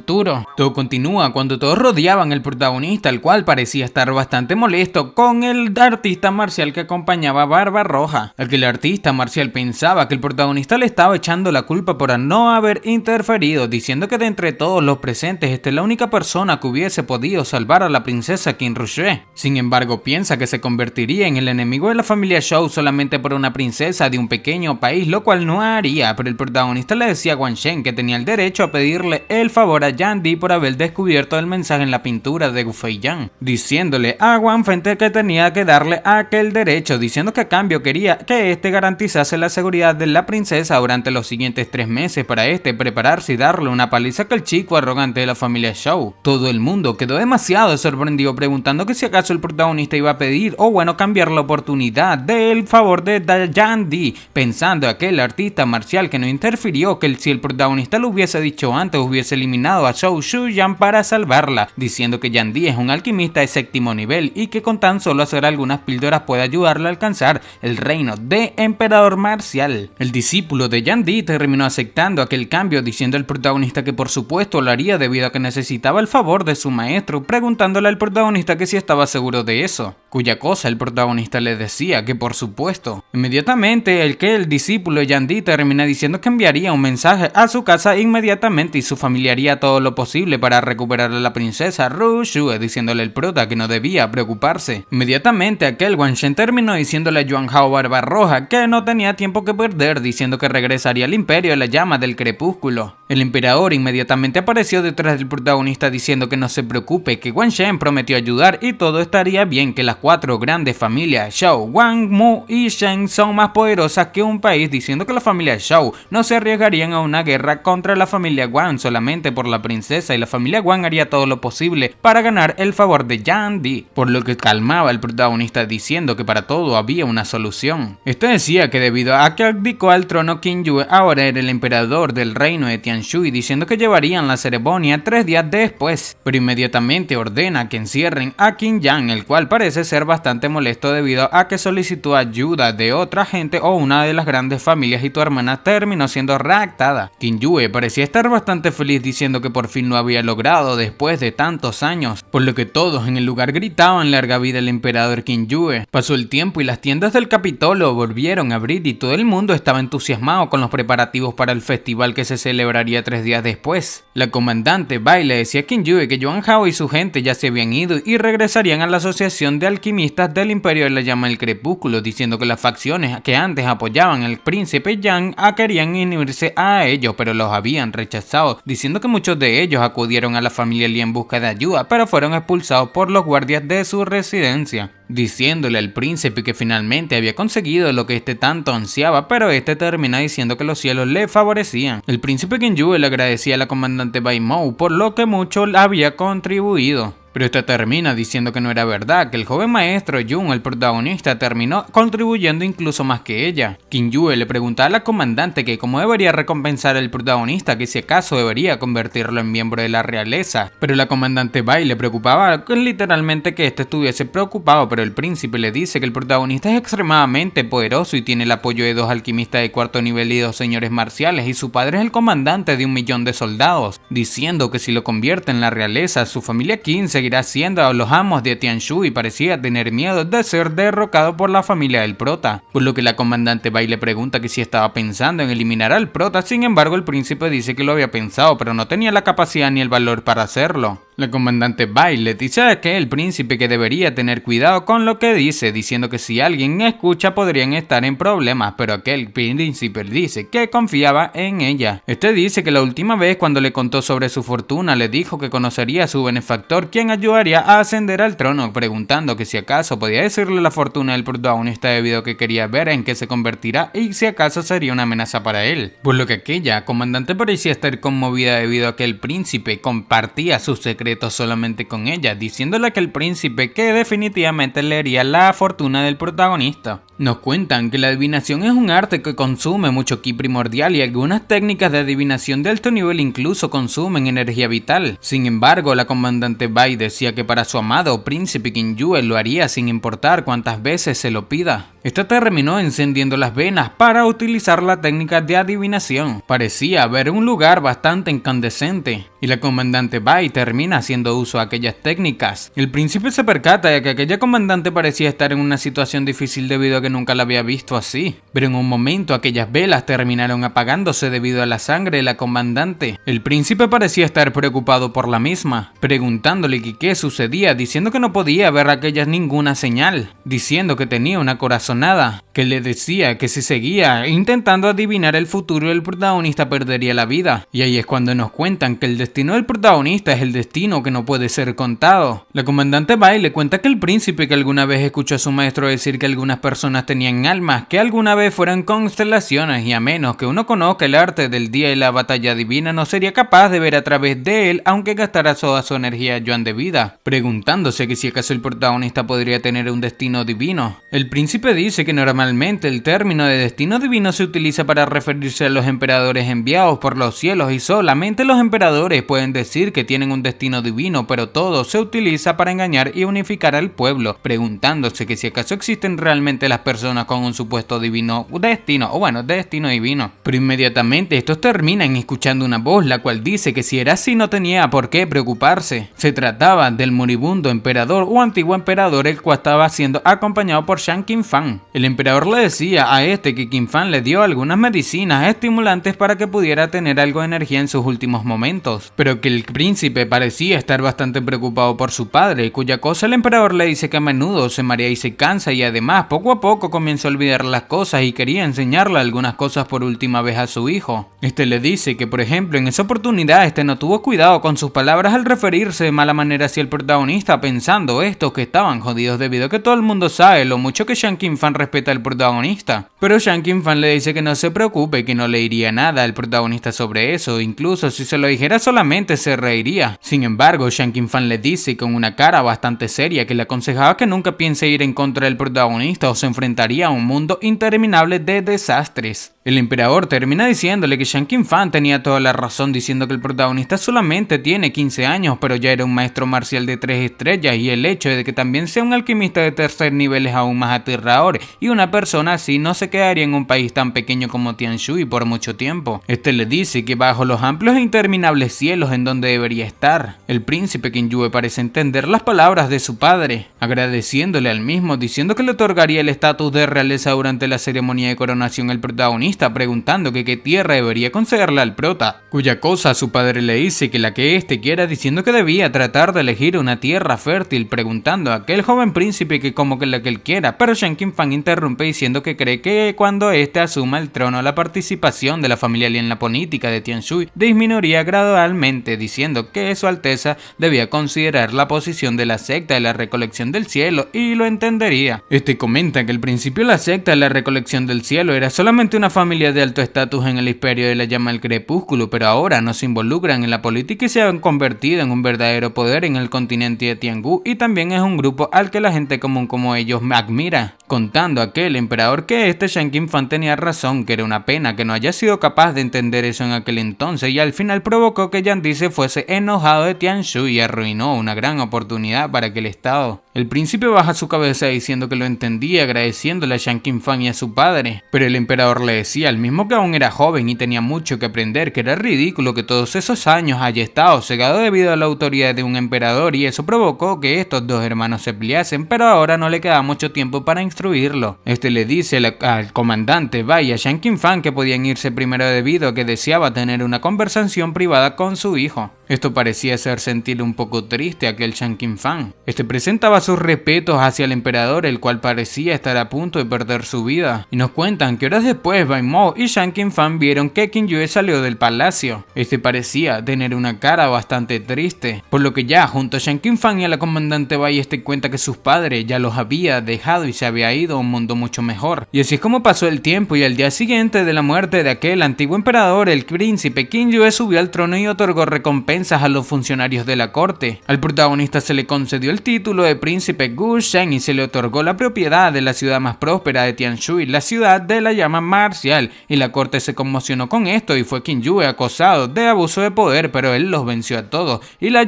Todo continúa cuando todos rodeaban al protagonista, el cual parecía estar bastante molesto con el artista marcial que acompañaba a Barba Roja. Aquel artista marcial pensaba que el protagonista le estaba echando la culpa por no haber interferido, diciendo que de entre todos los presentes esta es la única persona que hubiese podido salvar a la princesa Qin Ruxue. Sin embargo, piensa que se convertiría en el enemigo de la familia Zhou solamente por una princesa de un pequeño país, lo cual no haría, pero el protagonista le decía a Wang Shen que tenía el derecho a pedirle el favor a Yan Di por haber descubierto el mensaje en la pintura de Gu Feiyan, diciéndole a Wang Fente que tenía que darle aquel derecho, diciendo que a cambio quería que este garantizase la seguridad de la princesa durante los siguientes 3 meses para prepararse y darle una paliza que el chico arrogante de la familia Zhou. Todo el mundo quedó demasiado sorprendido preguntando que si acaso el protagonista iba a pedir o bueno cambiar la oportunidad del favor de Yan Di, pensando aquel artista marcial que no interfirió que si el protagonista lo hubiese dicho antes hubiese eliminado a Zhou Shuyan para salvarla, diciendo que Yan Di es un alquimista de 7º nivel y que con tan solo hacer algunas píldoras puede ayudarle a alcanzar el reino de emperador marcial. El discípulo de Yan Di terminó aceptando aquel cambio, diciendo al protagonista que por supuesto lo haría debido a que necesitaba el favor de su maestro, preguntándole al protagonista que si estaba seguro de eso, cuya cosa el protagonista le decía que por supuesto. Inmediatamente el discípulo de Yan Di termina diciendo que enviaría un mensaje a su casa inmediatamente y su familia haría todo lo posible para recuperar a la princesa Ru Xue, diciéndole al prota que no debía preocuparse. Inmediatamente aquel Wang Shen terminó diciéndole a Yuan Hao Barba Roja que no tenía tiempo que perder, diciendo que regresaría al imperio de la llama del crepúsculo. El emperador inmediatamente apareció detrás del protagonista diciendo que no se preocupe, que Wang Shen prometió ayudar y todo estaría bien, que las 4 grandes familias Zhou, Wang, Mu y Shen son más poderosas que un país, diciendo que la familia Zhou no se arriesgarían a una guerra contra la familia Wang solamente por la la princesa y la familia Wang haría todo lo posible para ganar el favor de Yang Di, por lo que calmaba al protagonista diciendo que para todo había una solución. Este decía que debido a que abdicó al trono Qin Yue, ahora era el emperador del reino de Tianshui, diciendo que llevarían la ceremonia 3 días después, pero inmediatamente ordena que encierren a Qin Yang, el cual parece ser bastante molesto debido a que solicitó ayuda de otra gente o una de las grandes familias y tu hermana terminó siendo raptada. Qin Yue parecía estar bastante feliz diciendo que por fin lo había logrado después de tantos años, por lo que todos en el lugar gritaban larga vida al emperador Qin Yue. Pasó el tiempo y las tiendas del Capitolio volvieron a abrir y todo el mundo estaba entusiasmado con los preparativos para el festival que se celebraría 3 días después. La comandante Bai le decía a Qin Yue que Yuan Hao y su gente ya se habían ido y regresarían a la asociación de alquimistas del Imperio de la Llama del Crepúsculo, diciendo que las facciones que antes apoyaban al príncipe Yang querían unirse a ellos, pero los habían rechazado, diciendo que muchos de ellos acudieron a la familia Li en busca de ayuda, pero fueron expulsados por los guardias de su residencia, diciéndole al príncipe que finalmente había conseguido lo que este tanto ansiaba, pero este termina diciendo que los cielos le favorecían. El príncipe Qin Yue le agradecía a la comandante Bai Mou por lo que mucho le había contribuido. Pero esta termina diciendo que no era verdad, que el joven maestro Jun, el protagonista, terminó contribuyendo incluso más que ella. Qin Yue le preguntaba a la comandante que cómo debería recompensar al protagonista, que si acaso debería convertirlo en miembro de la realeza. Pero la comandante Bai le preocupaba literalmente que este estuviese preocupado, pero el príncipe le dice que el protagonista es extremadamente poderoso y tiene el apoyo de 2 alquimistas de 4º nivel y 2 señores marciales, y su padre es el comandante de 1 millón de soldados, diciendo que si lo convierte en la realeza, su familia Qin seguirá siendo a los amos de Tianshui y parecía tener miedo de ser derrocado por la familia del prota, por lo que la comandante Bai le pregunta que si estaba pensando en eliminar al prota. Sin embargo, el príncipe dice que lo había pensado, pero no tenía la capacidad ni el valor para hacerlo. La comandante Bai le dice a aquel príncipe que debería tener cuidado con lo que dice, diciendo que si alguien escucha podrían estar en problemas, pero aquel príncipe dice que confiaba en ella. Este dice que la última vez cuando le contó sobre su fortuna le dijo que conocería a su benefactor, quien ayudaría a ascender al trono, preguntando que si acaso podía decirle la fortuna del protagonista debido a que quería ver en qué se convertirá y si acaso sería una amenaza para él. Por lo que aquella comandante parecía estar conmovida debido a que el príncipe compartía sus secretos solamente con ella, diciéndole que el príncipe que definitivamente leería la fortuna del protagonista. Nos cuentan que la adivinación es un arte que consume mucho ki primordial y algunas técnicas de adivinación de alto nivel incluso consumen energía vital. Sin embargo, la comandante Bai decía que para su amado príncipe Qin Yue lo haría sin importar cuántas veces se lo pida. Esta terminó encendiendo las venas para utilizar la técnica de adivinación. Parecía haber un lugar bastante incandescente y la comandante Bai termina haciendo uso de aquellas técnicas. El príncipe se percata de que aquella comandante parecía estar en una situación difícil debido a que nunca la había visto así, pero en un momento aquellas velas terminaron apagándose debido a la sangre de la comandante. El príncipe parecía estar preocupado por la misma, preguntándole que qué sucedía, diciendo que no podía ver aquellas ninguna señal, diciendo que tenía una corazonada, que le decía que si seguía intentando adivinar el futuro del protagonista perdería la vida. Y ahí es cuando nos cuentan que el destino del protagonista es el destino que no puede ser contado. La comandante Bai le cuenta que el príncipe que alguna vez escuchó a su maestro decir que algunas personas tenían almas que alguna vez fueran constelaciones y a menos que uno conozca el arte del día y la batalla divina no sería capaz de ver a través de él aunque gastara toda su energía yuan de vida, preguntándose que si acaso el protagonista podría tener un destino divino. El príncipe dice que normalmente el término de destino divino se utiliza para referirse a los emperadores enviados por los cielos y solamente los emperadores pueden decir que tienen un destino divino, pero todo se utiliza para engañar y unificar al pueblo, preguntándose que si acaso existen realmente las personas con un supuesto divino destino, o bueno, destino divino. Pero inmediatamente estos terminan escuchando una voz la cual dice que si era así no tenía por qué preocuparse. Se trataba del moribundo emperador o antiguo emperador, el cual estaba siendo acompañado por Shang Qinfang. El emperador le decía a este que Qinfang le dio algunas medicinas estimulantes para que pudiera tener algo de energía en sus últimos momentos, pero que el príncipe parecía estar bastante preocupado por su padre, cuya cosa el emperador le dice que a menudo se marea y se cansa y además poco a poco poco comienza a olvidar las cosas y quería enseñarle algunas cosas por última vez a su hijo. Le dice que, por ejemplo, en esa oportunidad no tuvo cuidado con sus palabras al referirse de mala manera hacia el protagonista, pensando estos que estaban jodidos debido a que todo el mundo sabe lo mucho que Shang King Fan respeta al protagonista. Pero Shang King Fan le dice que no se preocupe y que no le diría nada al protagonista sobre eso, incluso si se lo dijera solamente se reiría. Sin embargo, Shang King Fan le dice con una cara bastante seria que le aconsejaba que nunca piense ir en contra del protagonista o se enfrentaría a un mundo interminable de desastres. El emperador termina diciéndole que Shang King Fan tenía toda la razón, diciendo que el protagonista solamente tiene 15 años, pero ya era un maestro marcial de 3 estrellas, y el hecho de que también sea un alquimista de tercer nivel es aún más aterrador, y una persona así no se quedaría en un país tan pequeño como Tianshui por mucho tiempo. Le dice que bajo los amplios e interminables cielos en donde debería estar. El príncipe Qin-Yue parece entender las palabras de su padre, agradeciéndole al mismo, diciendo que le otorgaría el estatus de realeza durante la ceremonia de coronación al protagonista, preguntando que qué tierra debería concederle al prota, cuya cosa su padre le dice que la que quiera, diciendo que debía tratar de elegir una tierra fértil, preguntando a aquel joven príncipe que como que la que él quiera, pero Shang King Fan interrumpe diciendo que cree que cuando asuma el trono la participación de la familia Li en la política de Tianshui disminuiría gradualmente, diciendo que su alteza debía considerar la posición de la secta de la recolección del cielo y lo entendería. Comenta que al principio la secta de la recolección del cielo era solamente una familia de alto estatus en el imperio de la llama del crepúsculo, pero ahora no se involucran en la política y se han convertido en un verdadero poder en el continente de Tiangú, y también es un grupo al que la gente común como ellos admira, contando a aquel emperador que Shang King Fan tenía razón, que era una pena que no haya sido capaz de entender eso en aquel entonces, y al final provocó que Yan Di se fuese enojado de Tianshui y arruinó una gran oportunidad para aquel estado. El príncipe baja su cabeza diciendo que lo entendía, agradeciéndole a Shang King Fan y a su padre, pero el emperador le decía al mismo que aún era joven y tenía mucho que aprender, que era ridículo que todos esos años haya estado cegado debido a la autoridad de un emperador, y eso provocó que estos dos hermanos se peleasen, pero ahora no le queda mucho tiempo para instruirlo. Le dice al comandante Bai y a Shang King Fan que podían irse primero debido a que deseaba tener una conversación privada con su hijo. Esto parecía hacer sentir un poco triste a aquel Shang King Fan. Presentaba sus respetos hacia el emperador, el cual parecía estar a punto de perder su vida, y nos cuentan que horas después Bai Mo y Shang King Fan vieron que Qin-Yue salió del palacio. Parecía tener una cara bastante triste, por lo que ya junto a Shang King Fan y a la comandante Bai cuenta que sus padres ya los había dejado y se había ido a un mundo mucho mejor. Y así es como pasó el tiempo, y al día siguiente de la muerte de aquel antiguo emperador, el príncipe Qin-Yue subió al trono y otorgó recompensas a los funcionarios de la corte. Al protagonista se le concedió el título de príncipe Gu Shen y se le otorgó la propiedad de la ciudad más próspera de Tianshui, la ciudad de la llama marcial, y la corte se conmocionó con esto y fue Qin-Yue acosado de abuso de poder, pero él los venció a todos, y la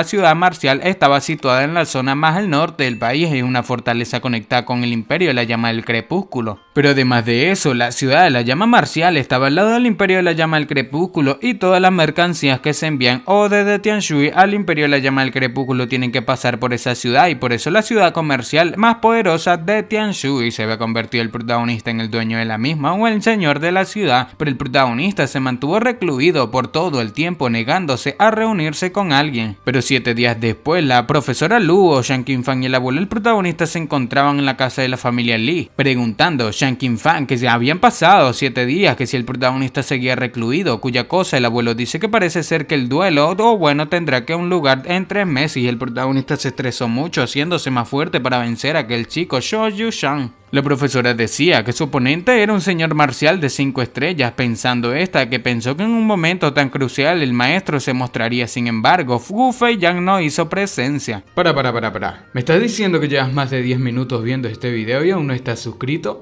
ciudad marcial estaba situada en la zona más al norte del país y una fortaleza conectada con el imperio de la llama del crepúsculo. Pero además de eso, la ciudad de la llama marcial estaba al lado del imperio de la llama del crepúsculo, y todas las mercancías que se envían o desde Tianshui al imperio de la llama del crepúsculo tienen que pasar por esa ciudad, y por eso la ciudad comercial más poderosa de Tianshui se había convertido el protagonista en el dueño de la misma o el señor de la ciudad, pero el protagonista se mantuvo recluido por todo el tiempo negándose a reunirse con alguien. Pero 7 días después, la profesora Luo, Shang King Fan y el abuelo del protagonista se encontraban en la casa de la familia Li, preguntando a Shang King Fan que se habían pasado 7 días, que si el protagonista seguía recluido, cuya cosa el abuelo dice que parece ser que el duelo tendrá que un lugar en 3 meses, y el protagonista se estresó mucho haciéndose más fuerte para vencer a aquel chico Shou Yushan. La profesora decía que su oponente era un señor marcial de 5 estrellas, pensando que pensó que en un momento tan crucial el maestro se mostraría. Sin embargo, Fu Feiyang no hizo presencia. Para. ¿Me estás diciendo que llevas más de 10 minutos viendo este video y aún no estás suscrito?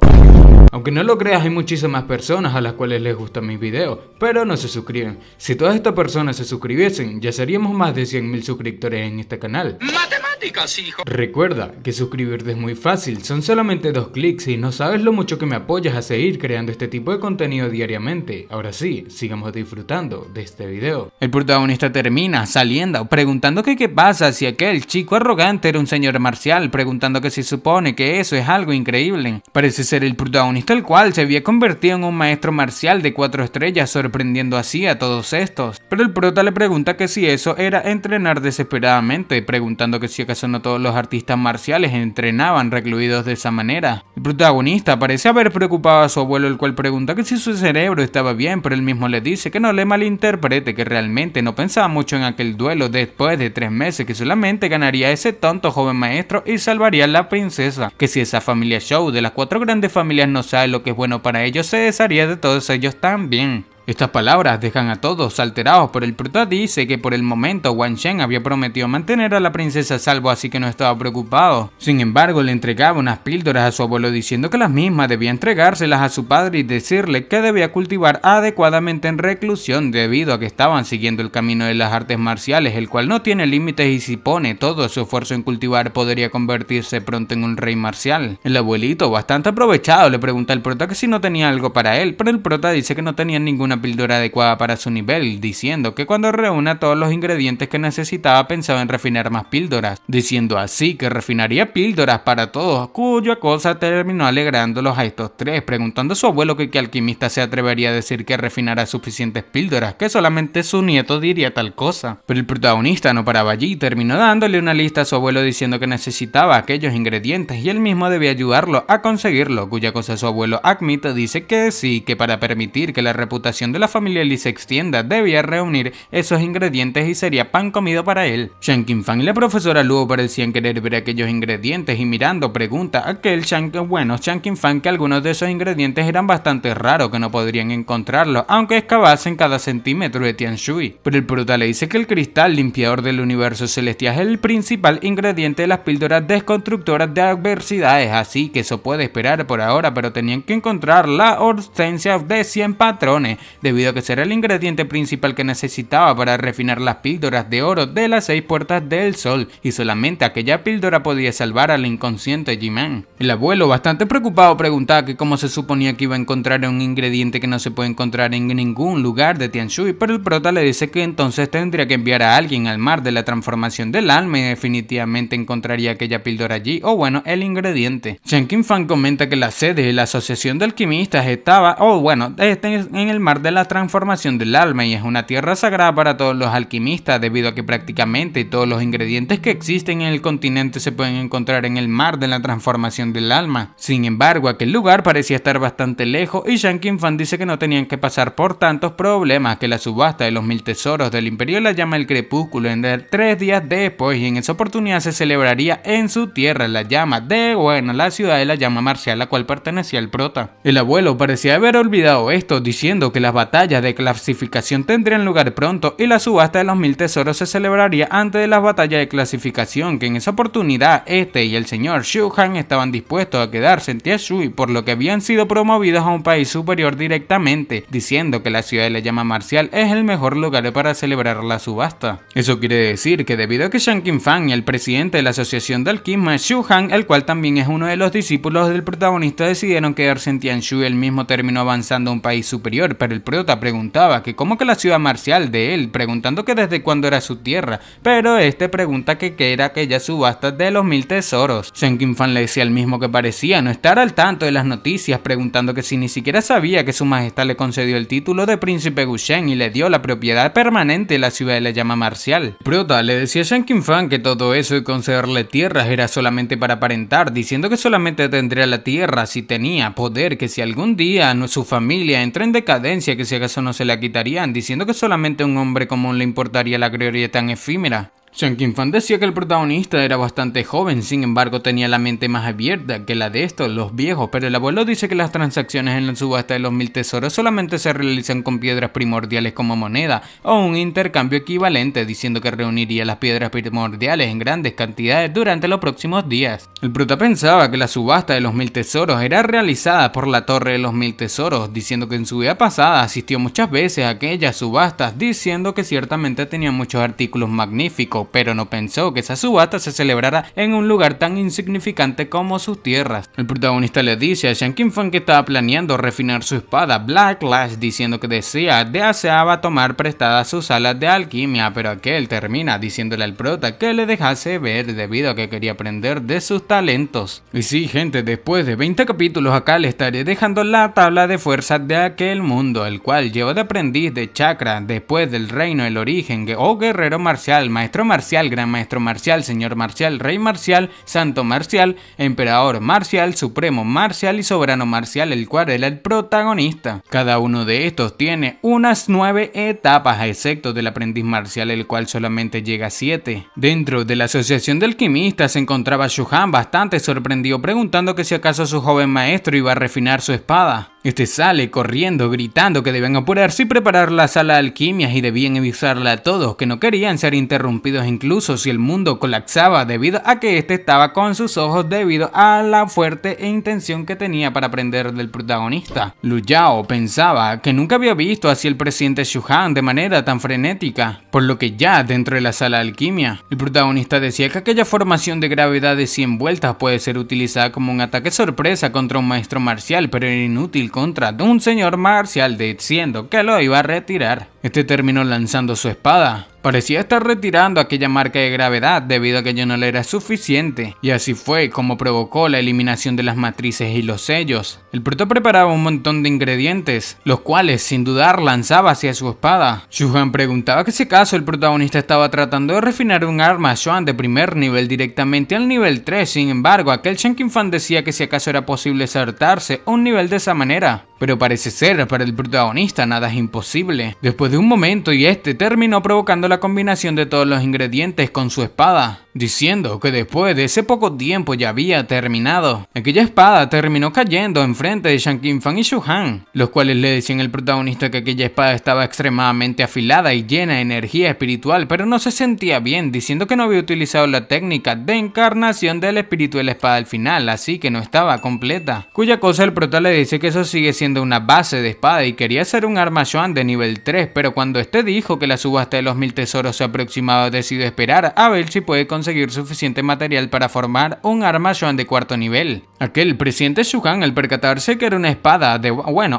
Aunque no lo creas, hay muchísimas personas a las cuales les gustan mis videos, pero no se suscriben. Si todas estas personas se suscribiesen, ya seríamos más de 100.000 suscriptores en este canal. ¡Matemáticas, hijo! Recuerda que suscribirte es muy fácil, son solamente 2 clics y no sabes lo mucho que me apoyas a seguir creando este tipo de contenido diariamente. Ahora sí, sigamos disfrutando de este video. El protagonista termina saliendo, preguntando que qué pasa si aquel chico arrogante era un señor marcial, preguntando que si supone que eso es algo increíble. Parece ser el protagonista el cual se había convertido en un maestro marcial de 4 estrellas, sorprendiendo así a todos estos. Pero el prota le pregunta que si eso era entrenar desesperadamente, preguntando que si acaso no todos los artistas marciales entrenaban recluidos de esa manera. El protagonista parece haber preocupado a su abuelo, el cual pregunta que si su cerebro estaba bien, pero él mismo le dice que no le malinterprete, que realmente no pensaba mucho en aquel duelo después de 3 meses, que solamente ganaría ese tonto joven maestro y salvaría a la princesa, que si esa familia Zhou de las 4 grandes familias no sabe lo que es bueno para ellos, se desharía de todos ellos también. Estas palabras dejan a todos alterados, pero el prota dice que por el momento Wang Shen había prometido mantener a la princesa a salvo, así que no estaba preocupado. Sin embargo, le entregaba unas píldoras a su abuelo diciendo que las mismas debía entregárselas a su padre y decirle que debía cultivar adecuadamente en reclusión debido a que estaban siguiendo el camino de las artes marciales, el cual no tiene límites y si pone todo su esfuerzo en cultivar podría convertirse pronto en un rey marcial. El abuelito, bastante aprovechado, le pregunta al prota que si no tenía algo para él, pero el prota dice que no tenía ninguna píldora adecuada para su nivel, diciendo que cuando reúna todos los ingredientes que necesitaba pensaba en refinar más píldoras, diciendo así que refinaría píldoras para todos, cuya cosa terminó alegrándolos a estos 3, preguntando a su abuelo que qué alquimista se atrevería a decir que refinara suficientes píldoras, que solamente su nieto diría tal cosa. Pero el protagonista no paraba allí y terminó dándole una lista a su abuelo diciendo que necesitaba aquellos ingredientes y él mismo debía ayudarlo a conseguirlo, cuya cosa su abuelo admite, dice que sí, que para permitir que la reputación de la familia Li se extienda debía reunir esos ingredientes y sería pan comido para él. Shan Qinfang y la profesora Luo parecían querer ver aquellos ingredientes y mirando pregunta a aquel Shan Qinfang que algunos de esos ingredientes eran bastante raros, que no podrían encontrarlos aunque excavasen cada centímetro de Tianshui. Pero el prota le dice que el cristal limpiador del universo celestial es el principal ingrediente de las píldoras desconstructoras de adversidades, así que eso puede esperar por ahora, pero tenían que encontrar la hortensia de 100 patrones, debido a que será el ingrediente principal que necesitaba para refinar las píldoras de oro de las 6 puertas del sol, y solamente aquella píldora podía salvar al inconsciente Ji-Man. El abuelo, bastante preocupado, preguntaba que cómo se suponía que iba a encontrar un ingrediente que no se puede encontrar en ningún lugar de Tianshui, pero el prota le dice que entonces tendría que enviar a alguien al mar de la transformación del alma y definitivamente encontraría aquella píldora allí, o bueno, el ingrediente. Shan Qinfang comenta que la sede de la asociación de alquimistas estaba, en el mar de la transformación del alma y es una tierra sagrada para todos los alquimistas debido a que prácticamente todos los ingredientes que existen en el continente se pueden encontrar en el mar de la transformación del alma. Sin embargo, aquel lugar parecía estar bastante lejos y Shan Qinfang dice que no tenían que pasar por tantos problemas, que la subasta de los 1000 tesoros del imperio la llama el crepúsculo en 3 días después y en esa oportunidad se celebraría en su tierra la llama de, la ciudad de la llama marcial, la cual pertenecía al prota. El abuelo parecía haber olvidado esto, diciendo que las batallas de clasificación tendrían lugar pronto y la subasta de los 1000 tesoros se celebraría antes de las batallas de clasificación, que en esa oportunidad este y el señor Xu Han estaban dispuestos a quedarse en Tianshui, por lo que habían sido promovidos a un país superior directamente, diciendo que la ciudad de la llama marcial es el mejor lugar para celebrar la subasta. Eso quiere decir que debido a que Shan Qinfang y el presidente de la asociación de alquimia Xu Han, el cual también es uno de los discípulos del protagonista, decidieron quedarse en Tianshui, el mismo terminó avanzando a un país superior, pero el prota preguntaba que cómo que la ciudad marcial de él, preguntando que desde cuándo era su tierra, pero este pregunta que qué era aquella subasta de los 1000 tesoros. Shan Qinfang le decía al mismo que parecía no estar al tanto de las noticias, preguntando que si ni siquiera sabía que su majestad le concedió el título de príncipe Gusheng y le dio la propiedad permanente de la ciudad de la llama marcial. Prota le decía a Shan Qinfang que todo eso de concederle tierras era solamente para aparentar, diciendo que solamente tendría la tierra si tenía poder, que si algún día su familia entra en decadencia, que si acaso no se la quitarían, diciendo que solamente a un hombre común le importaría la gloria tan efímera. Shan Qinfang decía que el protagonista era bastante joven, sin embargo tenía la mente más abierta que la de estos, los viejos, pero el abuelo dice que las transacciones en la subasta de los 1000 tesoros solamente se realizan con piedras primordiales como moneda o un intercambio equivalente, diciendo que reuniría las piedras primordiales en grandes cantidades durante los próximos días. El prota pensaba que la subasta de los 1000 tesoros era realizada por la Torre de los 1000 tesoros, diciendo que en su vida pasada asistió muchas veces a aquellas subastas, diciendo que ciertamente tenía muchos artículos magníficos, pero no pensó que esa subasta se celebrara en un lugar tan insignificante como sus tierras. El protagonista le dice a Shan Qinfang que estaba planeando refinar su espada Black Lash, diciendo que deseaba tomar prestadas sus alas de alquimia, pero aquel termina diciéndole al prota que le dejase ver debido a que quería aprender de sus talentos. Y sí, gente, después de 20 capítulos acá le estaré dejando la tabla de fuerzas de aquel mundo, el cual llevo de aprendiz de chakra, después del reino, el origen o guerrero marcial, maestro marcial, gran maestro marcial, señor marcial, rey marcial, santo marcial, emperador marcial, supremo marcial y soberano marcial, el cual era el protagonista. Cada uno de estos tiene unas 9 etapas, excepto del aprendiz marcial, el cual solamente llega a 7. Dentro de la asociación de alquimistas se encontraba Shuhan bastante sorprendido, preguntando que si acaso su joven maestro iba a refinar su espada. Este sale corriendo gritando que deben apurarse y preparar la sala de alquimias y debían avisarle a todos que no querían ser interrumpidos incluso si el mundo colapsaba debido a que este estaba con sus ojos debido a la fuerte intención que tenía para aprender del protagonista. Lu Yao pensaba que nunca había visto así el presidente Shuhan de manera tan frenética, por lo que ya dentro de la sala de alquimia, el protagonista decía que aquella formación de gravedad de 100 vueltas puede ser utilizada como un ataque sorpresa contra un maestro marcial, pero era inútil contra un señor marcial, diciendo que lo iba a retirar. Este terminó lanzando su espada. Parecía estar retirando aquella marca de gravedad debido a que ya no le era suficiente, y así fue como provocó la eliminación de las matrices y los sellos. El prota preparaba un montón de ingredientes, los cuales sin dudar lanzaba hacia su espada. Shuhan preguntaba que si acaso el protagonista estaba tratando de refinar un arma Xuan de primer nivel directamente al nivel 3, sin embargo aquel Shen Qingfang decía que si acaso era posible saltarse un nivel de esa manera. Pero parece ser, para el protagonista nada es imposible. Después de un momento y este terminó provocando la combinación de todos los ingredientes con su espada, diciendo que después de ese poco tiempo ya había terminado. Aquella espada terminó cayendo enfrente de Shen Qingfang y Shuhan, los cuales le decían al protagonista que aquella espada estaba extremadamente afilada y llena de energía espiritual, pero no se sentía bien, diciendo que no había utilizado la técnica de encarnación del espíritu de la espada al final, así que no estaba completa. Cuya cosa el prota le dice que eso sigue siendo una base de espada y quería hacer un arma Xuan de nivel 3, pero cuando este dijo que la subasta de los 1000 tesoros se aproximaba, decidió esperar a ver si puede conseguir suficiente material para formar un arma Xuan de 4º nivel. Aquel presidente Shuhan, al percatarse que era una espada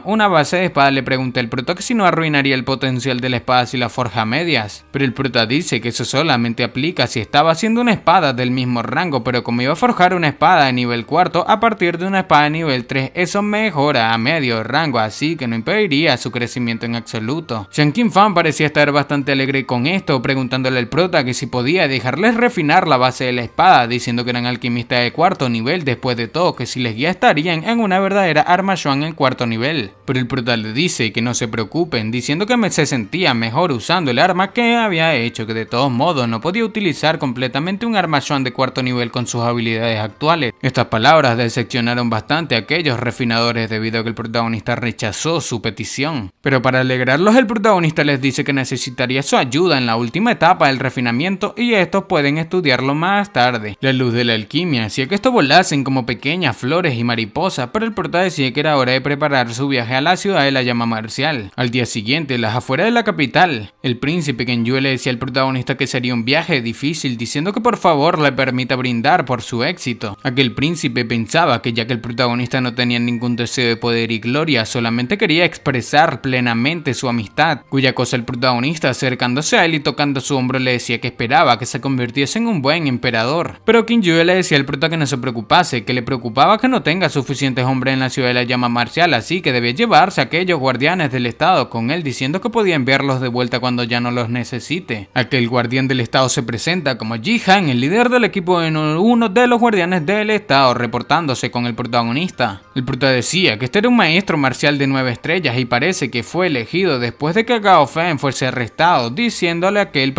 una base de espada, le pregunta al prota que si no arruinaría el potencial de la espada si la forja a medias, pero el prota dice que eso solamente aplica si estaba haciendo una espada del mismo rango, pero como iba a forjar una espada de nivel 4 a partir de una espada de nivel 3, eso mejora a medio rango, así que no impediría su crecimiento en absoluto. Shen Qingfang parecía estar bastante alegre con esto, preguntándole al prota que si podía dejarles refinar la base de la espada, diciendo que eran alquimistas de 4º nivel, después de todo que si les guía estarían en una verdadera arma Xuan en 4º nivel. Pero el prota le dice que no se preocupen, diciendo que se sentía mejor usando el arma que había hecho, que de todos modos no podía utilizar completamente un arma Xuan de 4º nivel con sus habilidades actuales. Estas palabras decepcionaron bastante a aquellos refinadores debido a que el protagonista rechazó su petición. Pero para alegrarlos, el protagonista les dice que necesitaría su ayuda en la última etapa del refinamiento y estos pueden estudiarlo más tarde. La luz de la alquimia hacía que estos volasen como pequeñas flores y mariposas, pero el prota decía que era hora de preparar su viaje a la ciudad de la llama marcial. Al día siguiente, las afueras de la capital, el príncipe Kenjue le decía al protagonista que sería un viaje difícil, diciendo que por favor le permita brindar por su éxito. Aquel príncipe pensaba que ya que el protagonista no tenía ningún deseo de poder y gloria, solamente quería expresar plenamente su amistad, cuya cosa el protagonista, acercándose a él y tocando su hombro, le decía que esperaba que se convirtiese en un buen emperador. Pero Kenjue le decía al prota que no se preocupase, que le preocupaba que no tenga suficientes hombres en la ciudad de la llama marcial, así que debía llevarse a aquellos guardianes del estado con él, diciendo que podía enviarlos de vuelta cuando ya no los necesite. Aquel guardián del estado se presenta como Ji Han, el líder del equipo en uno de los guardianes del estado, reportándose con el protagonista. El prota decía que este era un maestro marcial de 9 estrellas y parece que fue elegido después de que Gao Feng fuese arrestado, diciéndole a aquel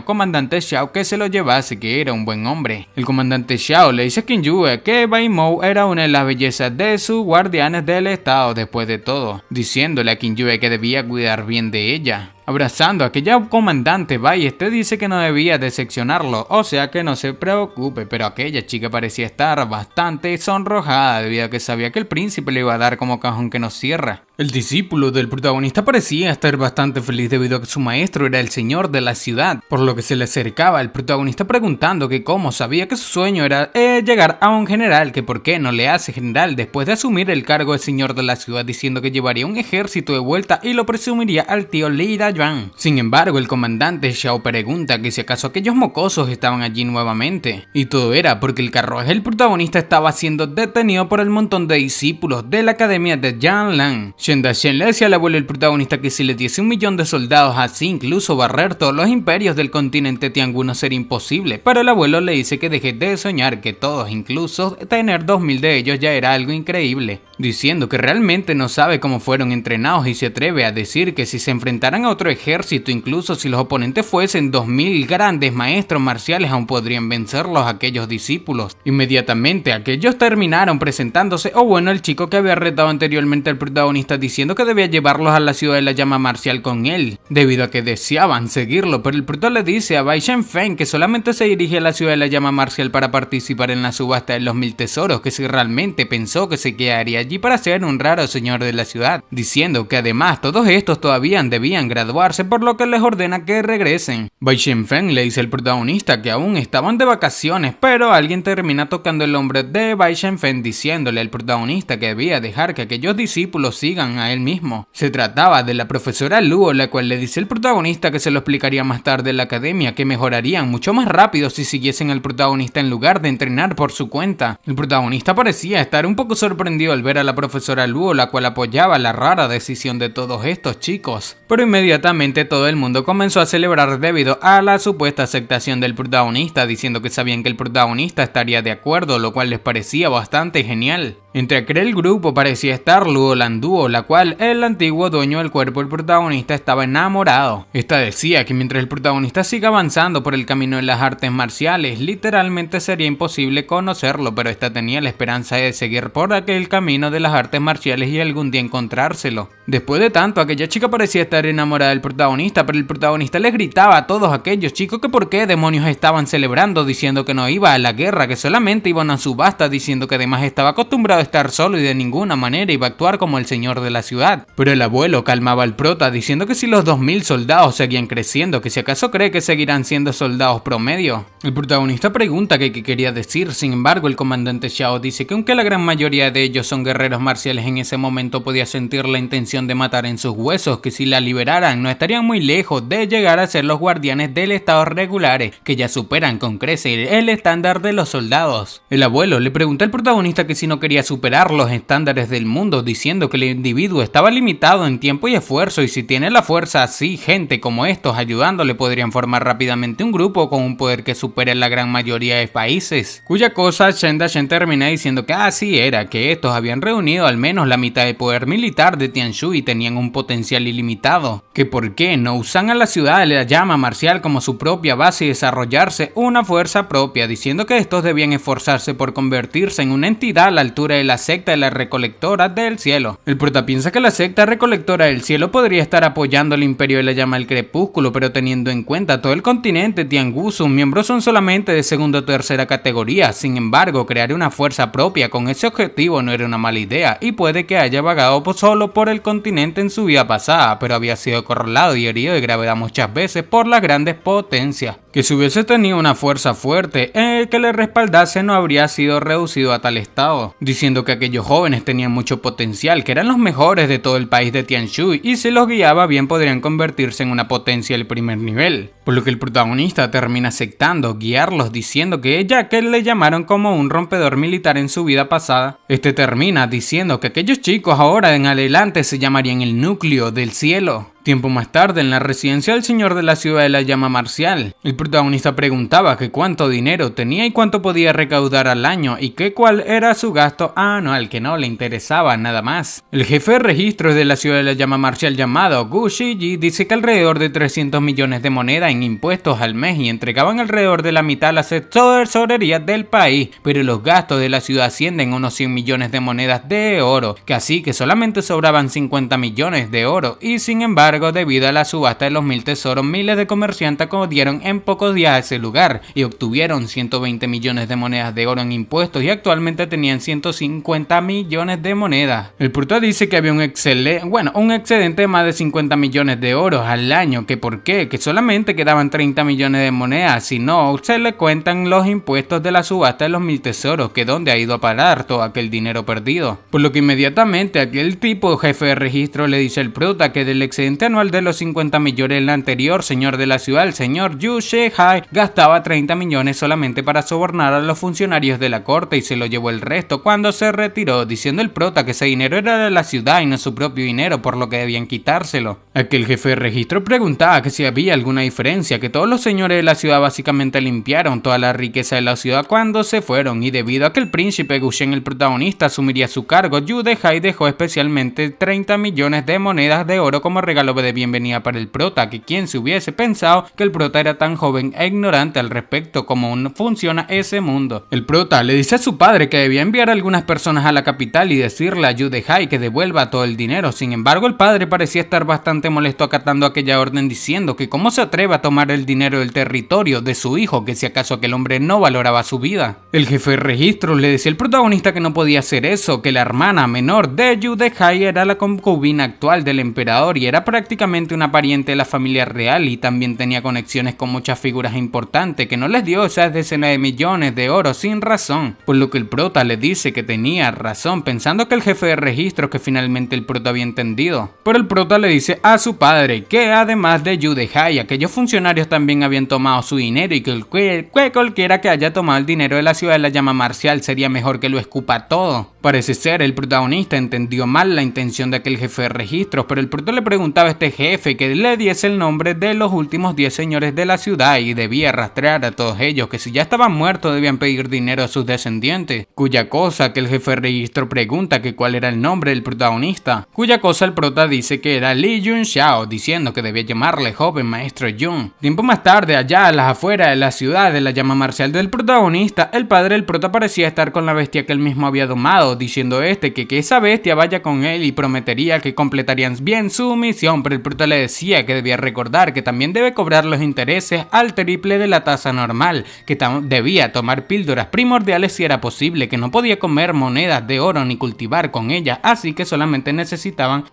comandante Xiao que se lo llevase, que era un buen hombre. El comandante Xiao le dice a Kenjue que Bai Mou era una de las bellezas de sus guardianes del estado después de todo, diciéndole a Kenjue que debía cuidar bien de ella. Abrazando a aquella comandante Bai, este dice que no debía decepcionarlo, o sea que no se preocupe, pero aquella chica parecía estar bastante sonrojada debido a que sabía que el príncipe le iba a dar como cajón que no cierra. El discípulo del protagonista parecía estar bastante feliz debido a que su maestro era el señor de la ciudad, por lo que se le acercaba al protagonista preguntando que cómo sabía que su sueño era llegar a un general, que por qué no le hace general después de asumir el cargo de señor de la ciudad, diciendo que llevaría un ejército de vuelta y lo presumiría al tío Li Dayuan. Sin embargo, el comandante Xiao pregunta que si acaso aquellos mocosos estaban allí nuevamente, y todo era porque el carruaje del protagonista estaba siendo detenido por el montón de discípulos de la academia de Yanlan. Shen Dashen le decía al abuelo el protagonista que si le diese 1 millón de soldados así, incluso barrer todos los imperios del continente Tiangú no sería imposible, pero el abuelo le dice que deje de soñar, que todos, incluso tener 2000 de ellos ya era algo increíble, diciendo que realmente no sabe cómo fueron entrenados y se atreve a decir que si se enfrentaran a otro ejército, incluso si los oponentes fuesen 2000 grandes maestros marciales, aún podrían vencerlos a aquellos discípulos. Inmediatamente aquellos terminaron presentándose, o bueno, el chico que había retado anteriormente al protagonista diciendo que debía llevarlos a la ciudad de la llama marcial con él, debido a que deseaban seguirlo, pero el prota le dice a Bai Shenfeng que solamente se dirige a la ciudad de la llama marcial para participar en la subasta de los 1000 tesoros, que si realmente pensó que se quedaría allí para ser un raro señor de la ciudad, diciendo que además todos estos todavía debían graduarse, por lo que les ordena que regresen. Bai Shenfeng le dice al protagonista que aún estaban de vacaciones, pero alguien termina tocando el hombro de Bai Shenfeng diciéndole al protagonista que debía dejar que aquellos discípulos sigan a él mismo. Se trataba de la profesora Luo, la cual le dice al protagonista que se lo explicaría más tarde en la academia, que mejorarían mucho más rápido si siguiesen al protagonista en lugar de entrenar por su cuenta. El protagonista parecía estar un poco sorprendido al ver a la profesora Luo, la cual apoyaba la rara decisión de todos estos chicos, pero inmediatamente todo el mundo comenzó a celebrar debido a la supuesta aceptación del protagonista, diciendo que sabían que el protagonista estaría de acuerdo, lo cual les parecía bastante genial. Entre aquel grupo parecía estar Luo Landuo, la cual el antiguo dueño del cuerpo del protagonista estaba enamorado. Esta decía que mientras el protagonista siga avanzando por el camino de las artes marciales, literalmente sería imposible conocerlo, pero esta tenía la esperanza de seguir por aquel camino de las artes marciales y algún día encontrárselo. Después de tanto, aquella chica parecía estar enamorada del protagonista, pero el protagonista les gritaba a todos aquellos chicos que por qué demonios estaban celebrando, diciendo que no iba a la guerra, que solamente iban a subasta, diciendo que además estaba acostumbrado a estar solo y de ninguna manera iba a actuar como el señor de la ciudad. Pero el abuelo calmaba al prota diciendo que si los 2000 soldados seguían creciendo, que si acaso cree que seguirán siendo soldados promedio. El protagonista pregunta qué quería decir, sin embargo el comandante Xiao dice que aunque la gran mayoría de ellos son guerreros marciales, en ese momento podía sentir la intención de matar en sus huesos, que si la liberaran no estarían muy lejos de llegar a ser los guardianes del estado regulares, que ya superan con creces el estándar de los soldados. El abuelo le pregunta al protagonista que si no quería superar los estándares del mundo, diciendo que el individuo estaba limitado en tiempo y esfuerzo, y si tiene la fuerza así, gente como estos ayudándole podrían formar rápidamente un grupo con un poder que supere la gran mayoría de países. Cuya cosa Shen Dashen termina diciendo que así era, que estos habían reunido al menos la mitad del poder militar de Tianshu y tenían un potencial ilimitado, que por qué no usan a la ciudad de la llama marcial como su propia base y desarrollarse una fuerza propia, diciendo que estos debían esforzarse por convertirse en una entidad a la altura de la secta de la recolectora del cielo. El prota piensa que la secta recolectora del cielo podría estar apoyando al imperio de la llama del crepúsculo, pero teniendo en cuenta todo el continente Tiangú, sus miembros son solamente de segunda o tercera categoría. Sin embargo, crear una fuerza propia con ese objetivo no era una mala idea, y puede que haya vagado solo por el continente en su vida pasada, pero había sido acorralado y herido de gravedad muchas veces por las grandes potencias. Que si hubiese tenido una fuerza fuerte que le respaldase, no habría sido reducido a tal estado, diciendo que aquellos jóvenes tenían mucho potencial, que eran los mejores de todo el país de Tianshu, y si los guiaba bien podrían convertirse en una potencia del primer nivel, por lo que el protagonista termina aceptando guiarlos, diciendo que ya que le llamaron como un rompedor militar en su vida pasada, este termina diciendo que aquellos chicos ahora en adelante se llamarían el núcleo del cielo. Tiempo más tarde, en la residencia del señor de la ciudad de la llama marcial, el protagonista preguntaba que cuánto dinero tenía y cuánto podía recaudar al año y que cuál era su gasto anual, que no le interesaba nada más. El jefe de registros de la ciudad de la llama marcial llamado Gu Shiji dice que alrededor de 300 millones de moneda en impuestos al mes y entregaban alrededor de la mitad a las tesorerías del país, pero los gastos de la ciudad ascienden a unos 100 millones de monedas de oro, que así que solamente sobraban 50 millones de oro, y sin embargo debido a la subasta de los 1000 tesoros, miles de comerciantes acudieron en pocos días a ese lugar y obtuvieron 120 millones de monedas de oro en impuestos y actualmente tenían 150 millones de monedas. El prota dice que había un excedente de más de 50 millones de oro al año, que por qué, que solamente quedaban 30 millones de monedas, si no se le cuentan los impuestos de la subasta de los 1000 tesoros, que dónde ha ido a parar todo aquel dinero perdido. Por lo que inmediatamente aquel tipo jefe de registro le dice al prota que del excedente equivalente anual de los 50 millones. El anterior señor de la ciudad, el señor Yu Shihai, gastaba 30 millones solamente para sobornar a los funcionarios de la corte y se lo llevó el resto cuando se retiró, diciendo el prota que ese dinero era de la ciudad y no su propio dinero, por lo que debían quitárselo. Aquel jefe de registro preguntaba que si había alguna diferencia, que todos los señores de la ciudad básicamente limpiaron toda la riqueza de la ciudad cuando se fueron, y debido a que el príncipe Gusheng, el protagonista, asumiría su cargo, Yu Dehai dejó especialmente 30 millones de monedas de oro como regalo de bienvenida para el prota, que quien se hubiese pensado que el prota era tan joven e ignorante al respecto como funciona ese mundo. El prota le dice a su padre que debía enviar a algunas personas a la capital y decirle a Yu Dehai que devuelva todo el dinero. Sin embargo, el padre parecía estar bastante molesto acatando aquella orden, diciendo que cómo se atreve a tomar el dinero del territorio de su hijo, que si acaso aquel hombre no valoraba su vida. El jefe de registro le decía al protagonista que no podía hacer eso, que la hermana menor de Yu Dehai era la concubina actual del emperador y era prácticamente una pariente de la familia real y también tenía conexiones con muchas figuras importantes, que no les dio esas decenas de millones de oro sin razón, por lo que el prota le dice que tenía razón, pensando que el jefe de registro que finalmente el prota había entendido. Pero el prota le dice a su padre que además de Yu Dehai, aquellos funcionarios también habían tomado su dinero y que cualquiera que haya tomado el dinero de la ciudad de la llama marcial sería mejor que lo escupa todo. Parece ser el protagonista entendió mal la intención de aquel jefe de registros, pero el prota le preguntaba a este jefe que le diese el nombre de los últimos 10 señores de la ciudad y debía rastrear a todos ellos, que si ya estaban muertos debían pedir dinero a sus descendientes, cuya cosa que el jefe de registro pregunta que cuál era el nombre del protagonista, cuya cosa el prota dice que era Li Yunxiao, diciendo que debía llamarle joven maestro Yun. Tiempo más tarde, allá a las afueras de la ciudad de la llama marcial del protagonista, el padre del prota parecía estar con la bestia que él mismo había domado, diciendo que esa bestia vaya con él y prometería que completarían bien su misión, pero el prota le decía que debía recordar que también debe cobrar los intereses al triple de la tasa normal, que debía tomar píldoras primordiales si era posible, que no podía comer monedas de oro ni cultivar con ellas, así que solamente necesitaban,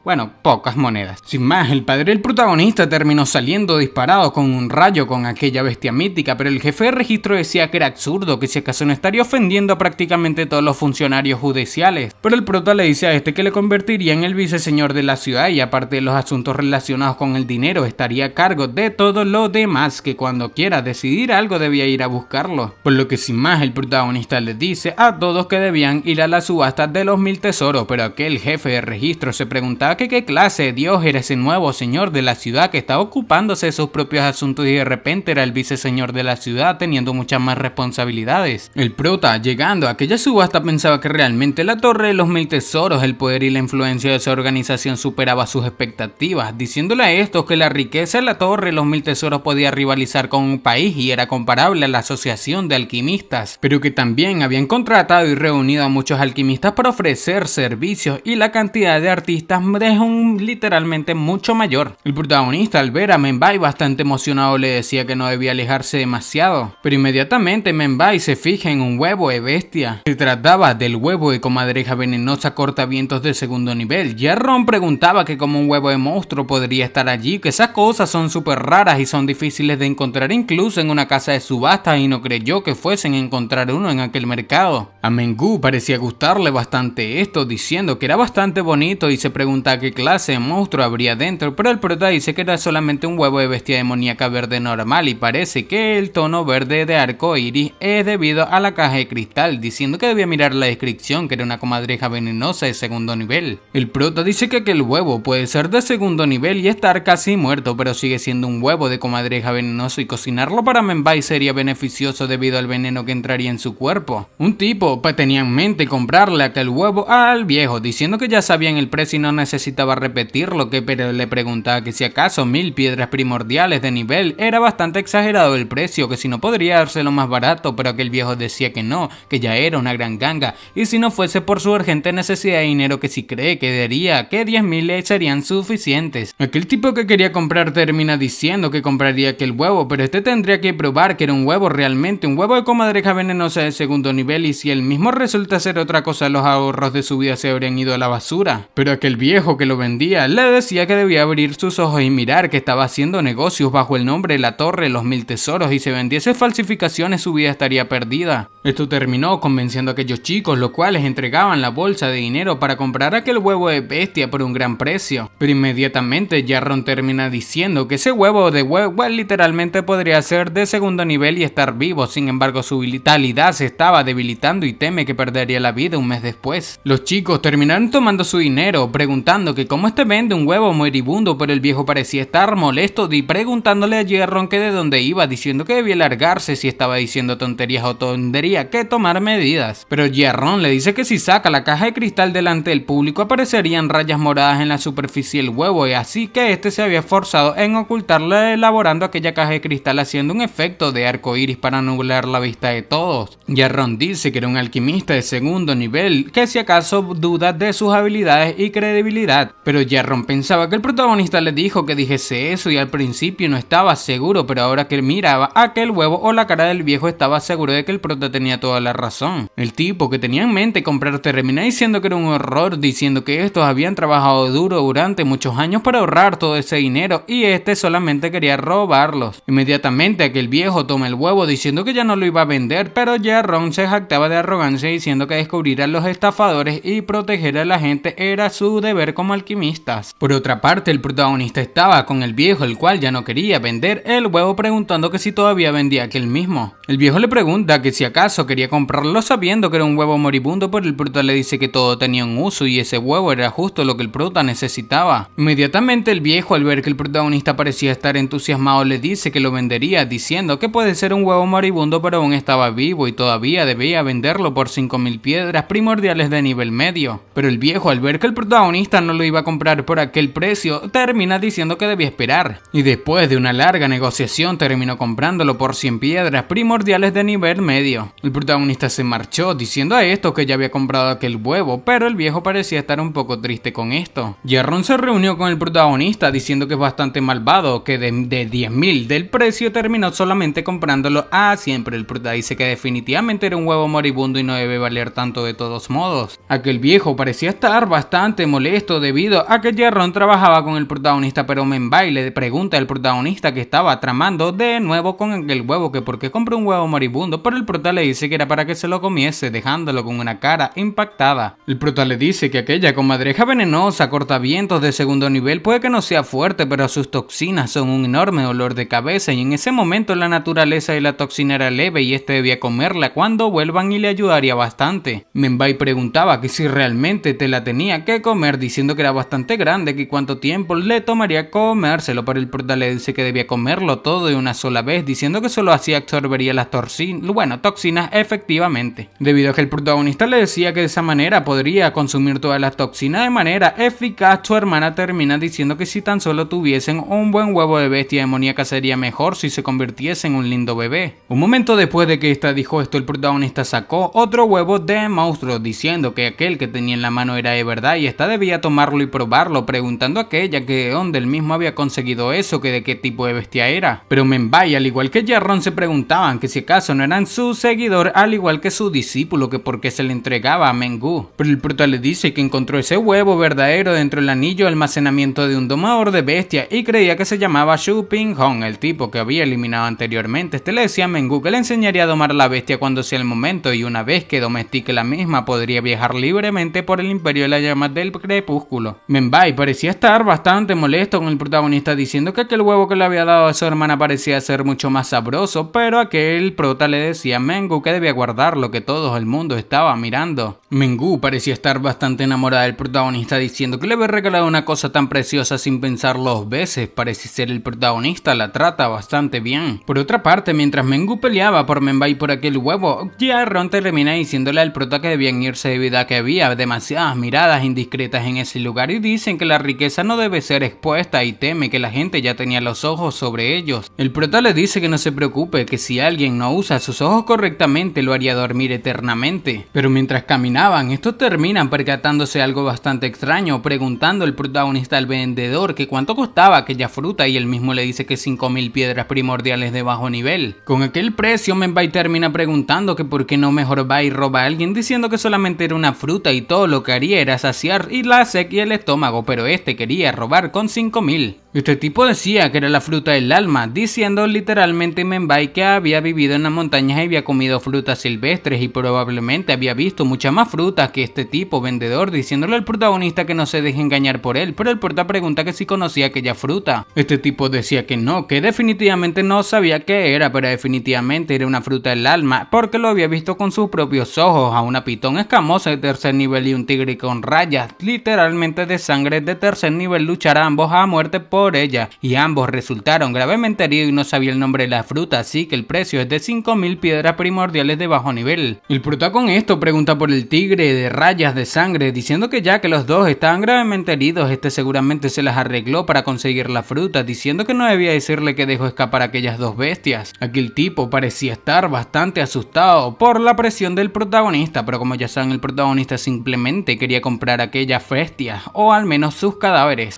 pocas monedas. Sin más, el padre del protagonista terminó saliendo disparado con un rayo con aquella bestia mítica, pero el jefe de registro decía que era absurdo, que si acaso no estaría ofendiendo a prácticamente todos los funcionarios judiciales. Pero el prota le dice a que le convertiría en el viceseñor de la ciudad y aparte de los asuntos relacionados con el dinero estaría a cargo de todo lo demás, que cuando quiera decidir algo debía ir a buscarlo. Por lo que sin más el protagonista les dice a todos que debían ir a la subasta de los 1000 tesoros, pero aquel jefe de registro se preguntaba que qué clase de dios era ese nuevo señor de la ciudad que estaba ocupándose de sus propios asuntos y de repente era el viceseñor de la ciudad teniendo muchas más responsabilidades. El prota, llegando a aquella subasta, pensaba que realmente la torre de los 1000 tesoros, el poder y la influencia de esa organización superaba sus expectativas, diciéndole a estos que la riqueza de la torre de los 1000 tesoros podía rivalizar con un país y era comparable a la asociación de alquimistas, pero que también habían contratado y reunido a muchos alquimistas para ofrecer servicios y la cantidad de artistas es literalmente mucho mayor. El protagonista al ver a Menbai bastante emocionado le decía que no debía alejarse demasiado, pero inmediatamente Menbai se fija en un huevo de bestia. Se trataba del huevo de comadreja venenosa cortavientos de segundo nivel. Ron preguntaba que como un huevo de monstruo podría estar allí, que esas cosas son súper raras y son difíciles de encontrar incluso en una casa de subastas y no creyó que fuesen a encontrar uno en aquel mercado. A Mengu parecía gustarle bastante esto, diciendo que era bastante bonito y se pregunta qué clase de monstruo habría dentro, pero el prota dice que era solamente un huevo de bestia demoníaca verde normal y parece que el tono verde de arco iris es debido a la caja de cristal, diciendo que debía mirar la descripción, que era una comadreja venenosa de segundo nivel. El prota dice que aquel huevo puede ser de segundo nivel y estar casi muerto, pero sigue siendo un huevo de comadreja venenoso y cocinarlo para Menbai sería beneficioso debido al veneno que entraría en su cuerpo. Un tipo tenía en mente comprarle aquel huevo al viejo, diciendo que ya sabían el precio y no necesitaba repetirlo, pero le preguntaba que si acaso 1000 piedras primordiales de nivel era bastante exagerado el precio, que si no podría dárselo más barato, pero aquel viejo decía que no, que ya era una gran ganga, y si no fuese por su urgente necesidad de dinero, que si cree que daría que 10.000 serían suficientes. Aquel tipo que quería comprar termina diciendo que compraría aquel huevo, pero tendría que probar que era un huevo realmente, un huevo de comadreja venenosa de segundo nivel, y si el mismo resulta ser otra cosa, los ahorros de su vida se habrían ido a la basura. Pero aquel viejo que lo vendía le decía que debía abrir sus ojos y mirar que estaba haciendo negocios bajo el nombre de la torre de los 1000 tesoros y si vendiese falsificaciones su vida estaría perdida. Esto terminó convenciendo a aquellos chicos, los cuales entregaban la bolsa de dinero para comprar aquel huevo de bestia por un gran precio, pero inmediatamente inmediatamente Jarron termina diciendo que ese huevo de huevo literalmente podría ser de segundo nivel y estar vivo, sin embargo su vitalidad se estaba debilitando y teme que perdería la vida un mes después. Los chicos terminaron tomando su dinero, preguntando que cómo vende un huevo moribundo, pero el viejo parecía estar molesto y preguntándole a Jarron que de dónde iba, diciendo que debía largarse si estaba diciendo tonterías o tendría que tomar medidas. Pero Jarron le dice que si saca la caja de cristal delante del público aparecerían rayas moradas en la superficie del huevo, y así que este se había esforzado en ocultarla elaborando aquella caja de cristal haciendo un efecto de arco iris para nublar la vista de todos. Jarron dice que era un alquimista de segundo nivel, que si acaso duda de sus habilidades y credibilidad, pero Jarron pensaba que el protagonista le dijo que dijese eso y al principio no estaba seguro, pero ahora que miraba aquel huevo o la cara del viejo estaba seguro de que el prota tenía toda la razón. El tipo que tenía en mente comprar termina diciendo que era un horror, diciendo que estos habían trabajado duro durante muchos años para ahorrar todo ese dinero y este solamente quería robarlos. Inmediatamente aquel viejo toma el huevo diciendo que ya no lo iba a vender, pero Jarron se jactaba de arrogancia diciendo que descubrir a los estafadores y proteger a la gente era su deber como alquimistas. Por otra parte, el protagonista estaba con el viejo, el cual ya no quería vender el huevo, preguntando que si todavía vendía aquel mismo. El viejo le pregunta que si acaso quería comprarlo sabiendo que era un huevo moribundo, pero el prota le dice que todo tenía un uso y ese huevo era justo lo que el prota necesitaba. Inmediatamente el viejo, al ver que el protagonista parecía estar entusiasmado, le dice que lo vendería, diciendo que puede ser un huevo moribundo pero aún estaba vivo y todavía debía venderlo por 5000 piedras primordiales de nivel medio. Pero el viejo, al ver que el protagonista no lo iba a comprar por aquel precio, termina diciendo que debía esperar, y después de una larga negociación terminó comprándolo por 100 piedras primordiales de nivel medio. El protagonista se marchó diciendo a esto que ya había comprado aquel huevo, pero el viejo parecía estar un poco triste con esto. Jarron se reunió con el protagonista diciendo que es bastante malvado, que de 10.000 del precio terminó solamente comprándolo a 100, pero el prota dice que definitivamente era un huevo moribundo y no debe valer tanto de todos modos. Aquel viejo parecía estar bastante molesto debido a que Jarron trabajaba con el protagonista, pero Menbai le pregunta al protagonista que estaba tramando de nuevo con aquel huevo, que por qué compró un huevo moribundo, pero el prota le dice que era para que se lo comiese, dejándolo con una cara impactada. El prota le dice que aquella comadreja venenosa cortavientos de segundo nivel puede que no sea fuerte, pero sus toxinas son un enorme dolor de cabeza, y en ese momento la naturaleza de la toxina era leve y este debía comerla cuando vuelvan y le ayudaría bastante. Menbai preguntaba que si realmente te la tenía que comer, diciendo que era bastante grande, que cuánto tiempo le tomaría comérselo, pero el prota le dice que debía comerlo todo de una sola vez, diciendo que solo así absorbería las toxinas efectivamente. Debido a que el protagonista le decía que de esa manera podría consumir todas las toxinas de manera eficaz, su hermana termina diciendo que si tan solo tuviesen un buen huevo de bestia demoníaca sería mejor si se convirtiese en un lindo bebé. Un momento después de que esta dijo esto, el protagonista sacó otro huevo de monstruo, diciendo que aquel que tenía en la mano era de verdad y esta debía tomarlo y probarlo, preguntando a aquella que de dónde él mismo había conseguido eso, que de qué tipo de bestia era. Pero Menbai, al igual que Jarron, se preguntaban que si acaso no eran su seguidor al igual que su discípulo, que por qué se le entregaba a Mengu. Pero el prota le dice que encontró ese huevo verdadero dentro del anillo de almacenamiento de un domador de bestia y creía que se llamaba Shu Ping Hong, el tipo que había eliminado anteriormente. Este le decía a Mengu que le enseñaría a domar la bestia cuando sea el momento, y una vez que domestique la misma podría viajar libremente por el imperio de la llama del crepúsculo. Menbai parecía estar bastante molesto con el protagonista, diciendo que aquel huevo que le había dado a su hermana parecía ser mucho más sabroso, pero aquel prota le decía a Mengu que debía guardarlo, que todo el mundo estaba mirando. Mengu parecía estar bastante enamorada del protagonista, diciendo que le había regalado una cosa tan preciosa sin pensarlo dos veces. Parece ser el protagonista la trata bastante bien. Por otra parte, mientras Mengu peleaba por Menbai por aquel huevo, Jarron termina diciéndole al prota que debían irse debido a que había demasiadas miradas indiscretas en ese lugar y dicen que la riqueza no debe ser expuesta y teme que la gente ya tenía los ojos sobre ellos. El prota le dice que no se preocupe, que si alguien no usa sus ojos correctamente lo haría dormir eternamente. Pero mientras caminaban, estos terminan percatándose algo bastante extraño, preguntando el protagonista al vendedor que cuánto costaba aquella fruta y él mismo le dice que 5000 piedras primordiales de bajo nivel. Con aquel precio, Menbai termina preguntando que por qué no mejor va y roba a alguien, diciendo que solamente era una fruta y todo lo que haría era saciar y la sed y el estómago, pero este quería robar con 5000. Este tipo decía que era la fruta del alma, diciendo literalmente Menbai que había vivido en las montañas y había comido frutas silvestres y probablemente había visto muchas más frutas que este tipo vendedor, diciéndole al protagonista que no se deje engañar por él, pero el prota pregunta que si conocía aquella fruta. Este tipo decía que no, que definitivamente no sabía qué era, pero definitivamente era una fruta del alma, porque lo había visto con sus propios ojos, a una pitón escamosa de tercer nivel y un tigre con rayas, literalmente de sangre de tercer nivel, luchar a ambos a muerte por ella, y ambos resultaron gravemente heridos y no sabía el nombre de la fruta, así que el precio es de 5000 piedras primordiales de bajo nivel. El prota con esto pregunta por el tigre de rayas de sangre, diciendo que ya que los dos estaban gravemente heridos, este seguramente se las arregló para conseguir la fruta, diciendo que no debía decirle que dejó escapar a aquellas dos bestias. Aquí el tipo parecía estar bastante asustado por la presión del protagonista, pero como ya saben, el protagonista simplemente quería comprar aquellas bestias, o al menos sus cadáveres.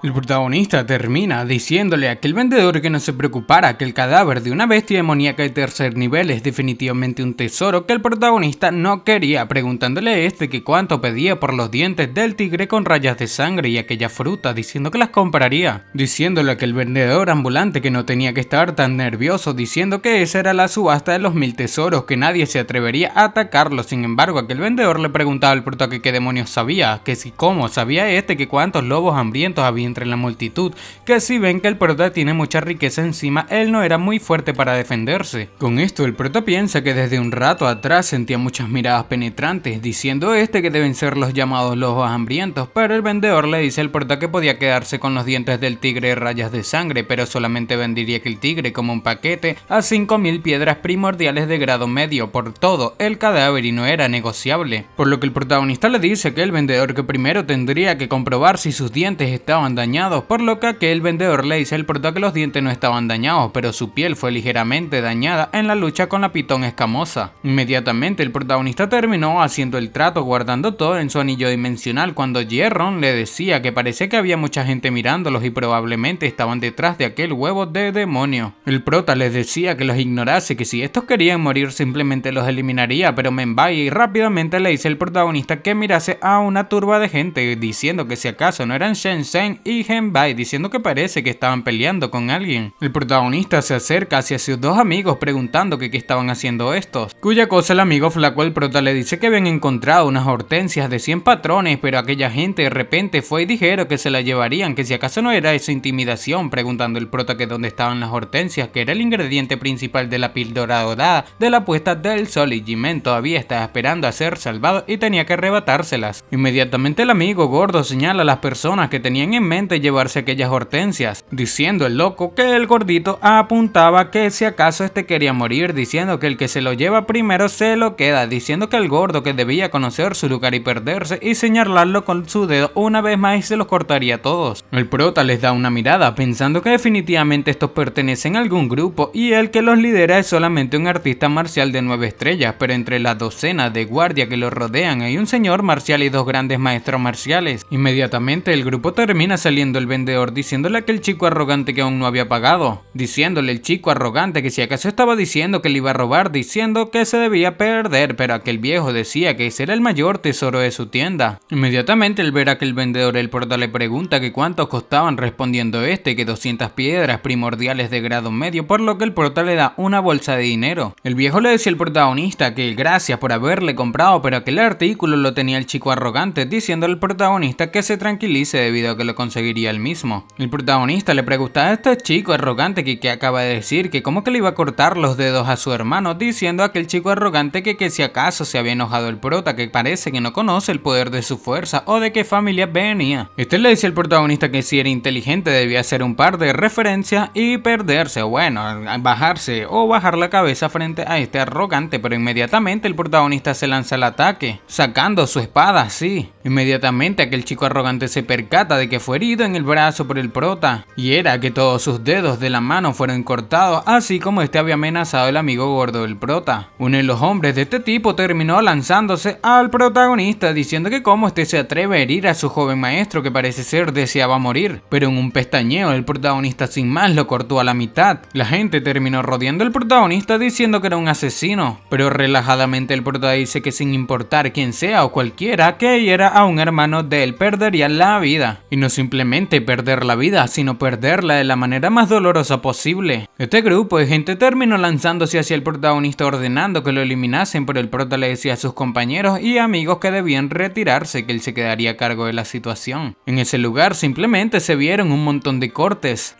El protagonista termina diciéndole a aquel vendedor que no se preocupara, que el cadáver de una bestia demoníaca de tercer nivel es definitivamente un tesoro que el protagonista no quería, preguntándole a este que cuánto pedía por los dientes del tigre con rayas de sangre y aquella fruta, diciendo que las compraría, diciéndole a aquel vendedor ambulante que no tenía que estar tan nervioso, diciendo que esa era la subasta de los 1000 tesoros, que nadie se atrevería a atacarlo. Sin embargo, aquel vendedor le preguntaba al prota que qué demonios sabía, que si cómo sabía este que cuántos lobos hambrientos había entre la multitud, que si ven que el prota tiene mucha riqueza encima, él no era muy fuerte para defenderse. Con esto el prota piensa que desde un rato atrás sentía muchas miradas penetrantes, diciendo este que deben ser los llamados lobos hambrientos, pero el vendedor le dice al prota que podía quedarse con los dientes del tigre de rayas de sangre, pero solamente vendería que el tigre como un paquete a 5000 piedras primordiales de grado medio por todo el cadáver y no era negociable, por lo que el protagonista le dice que el vendedor que primero tendría que comprobar si sus dientes estaban dañados, por lo que aquel vendedor le dice al prota que los dientes no estaban dañados, pero su piel fue ligeramente dañada en la lucha con la pitón escamosa. Inmediatamente el protagonista terminó haciendo el trato guardando todo en su anillo dimensional cuando Jerron le decía que parecía que había mucha gente mirándolos y probablemente estaban detrás de aquel huevo de demonio. El prota les decía que los ignorase, que si estos querían morir simplemente los eliminaría, pero Menbai rápidamente le dice al protagonista que mirase a una turba de gente, diciendo que si acaso no eran Shenzhen y Henbai, diciendo que parece que estaban peleando con alguien. El protagonista se acerca hacia sus dos amigos preguntando que qué estaban haciendo estos, cuya cosa el amigo flaco del prota le dice que habían encontrado unas hortensias de 100 patrones, pero aquella gente de repente fue y dijeron que se la llevarían, que si acaso no era eso intimidación, preguntando el prota que dónde estaban las hortensias, que era el ingrediente principal de la píldora dorada de la puesta del sol, y Jimen todavía estaba esperando a ser salvado y tenía que arrebatárselas. Inmediatamente el amigo gordo señala a las personas que tenían en mente llevarse aquellas hortensias, diciendo el loco que el gordito apuntaba que si acaso este quería morir, diciendo que el que se lo lleva primero se lo queda, diciendo que el gordo que debía conocer su lugar y perderse y señalarlo con su dedo una vez más y se los cortaría a todos. El prota les da una mirada pensando que definitivamente estos pertenecen a algún grupo y el que los lidera es solamente un artista marcial de 9 estrellas, pero entre la docena de guardia que lo rodean hay un señor marcial y dos grandes maestros marciales. Inmediatamente el grupo termina saliendo el vendedor diciéndole a aquel chico arrogante que aún no había pagado, diciéndole el chico arrogante que si acaso estaba diciendo que le iba a robar, diciendo que se debía perder, pero aquel viejo decía que ese era el mayor tesoro de su tienda. Inmediatamente al ver a aquel vendedor el prota le pregunta que cuántos costaban, respondiendo este que 200 piedras primordiales de grado medio, por lo que el prota le da una bolsa de dinero. El viejo le decía al protagonista que gracias por haberle comprado, pero aquel artículo lo tenía el chico arrogante, diciendo al protagonista que se tranquilice debido a que lo conseguiría él mismo. El protagonista le pregunta a este chico arrogante que acaba de decir que cómo que le iba a cortar los dedos a su hermano, diciendo a aquel chico arrogante que si acaso se había enojado el prota, que parece que no conoce el poder de su fuerza o de qué familia venía. Este le dice al protagonista que si era inteligente debía hacer un par de referencias y perderse, o bueno, bajarse o bajar la cabeza frente a este arrogante, pero inmediatamente el protagonista se lanza al ataque, sacando su espada así. Inmediatamente aquel chico arrogante se percata de que fue herido en el brazo por el prota, y era que todos sus dedos de la mano fueron cortados, así como este había amenazado el amigo gordo del prota. Uno de los hombres de este tipo terminó lanzándose al protagonista, diciendo que cómo este se atreve a herir a su joven maestro que parece ser deseaba morir, pero en un pestañeo el protagonista sin más lo cortó a la mitad. La gente terminó rodeando al protagonista diciendo que era un asesino, pero relajadamente el prota dice que sin importar quién sea o cualquiera que hiera a un hermano de él perdería la vida, y no simplemente simplemente perder la vida, sino perderla de la manera más dolorosa posible. Este grupo de gente terminó lanzándose hacia el protagonista ordenando que lo eliminasen, pero el prota le decía a sus compañeros y amigos que debían retirarse, que él se quedaría a cargo de la situación. En ese lugar simplemente se vieron un montón de cortes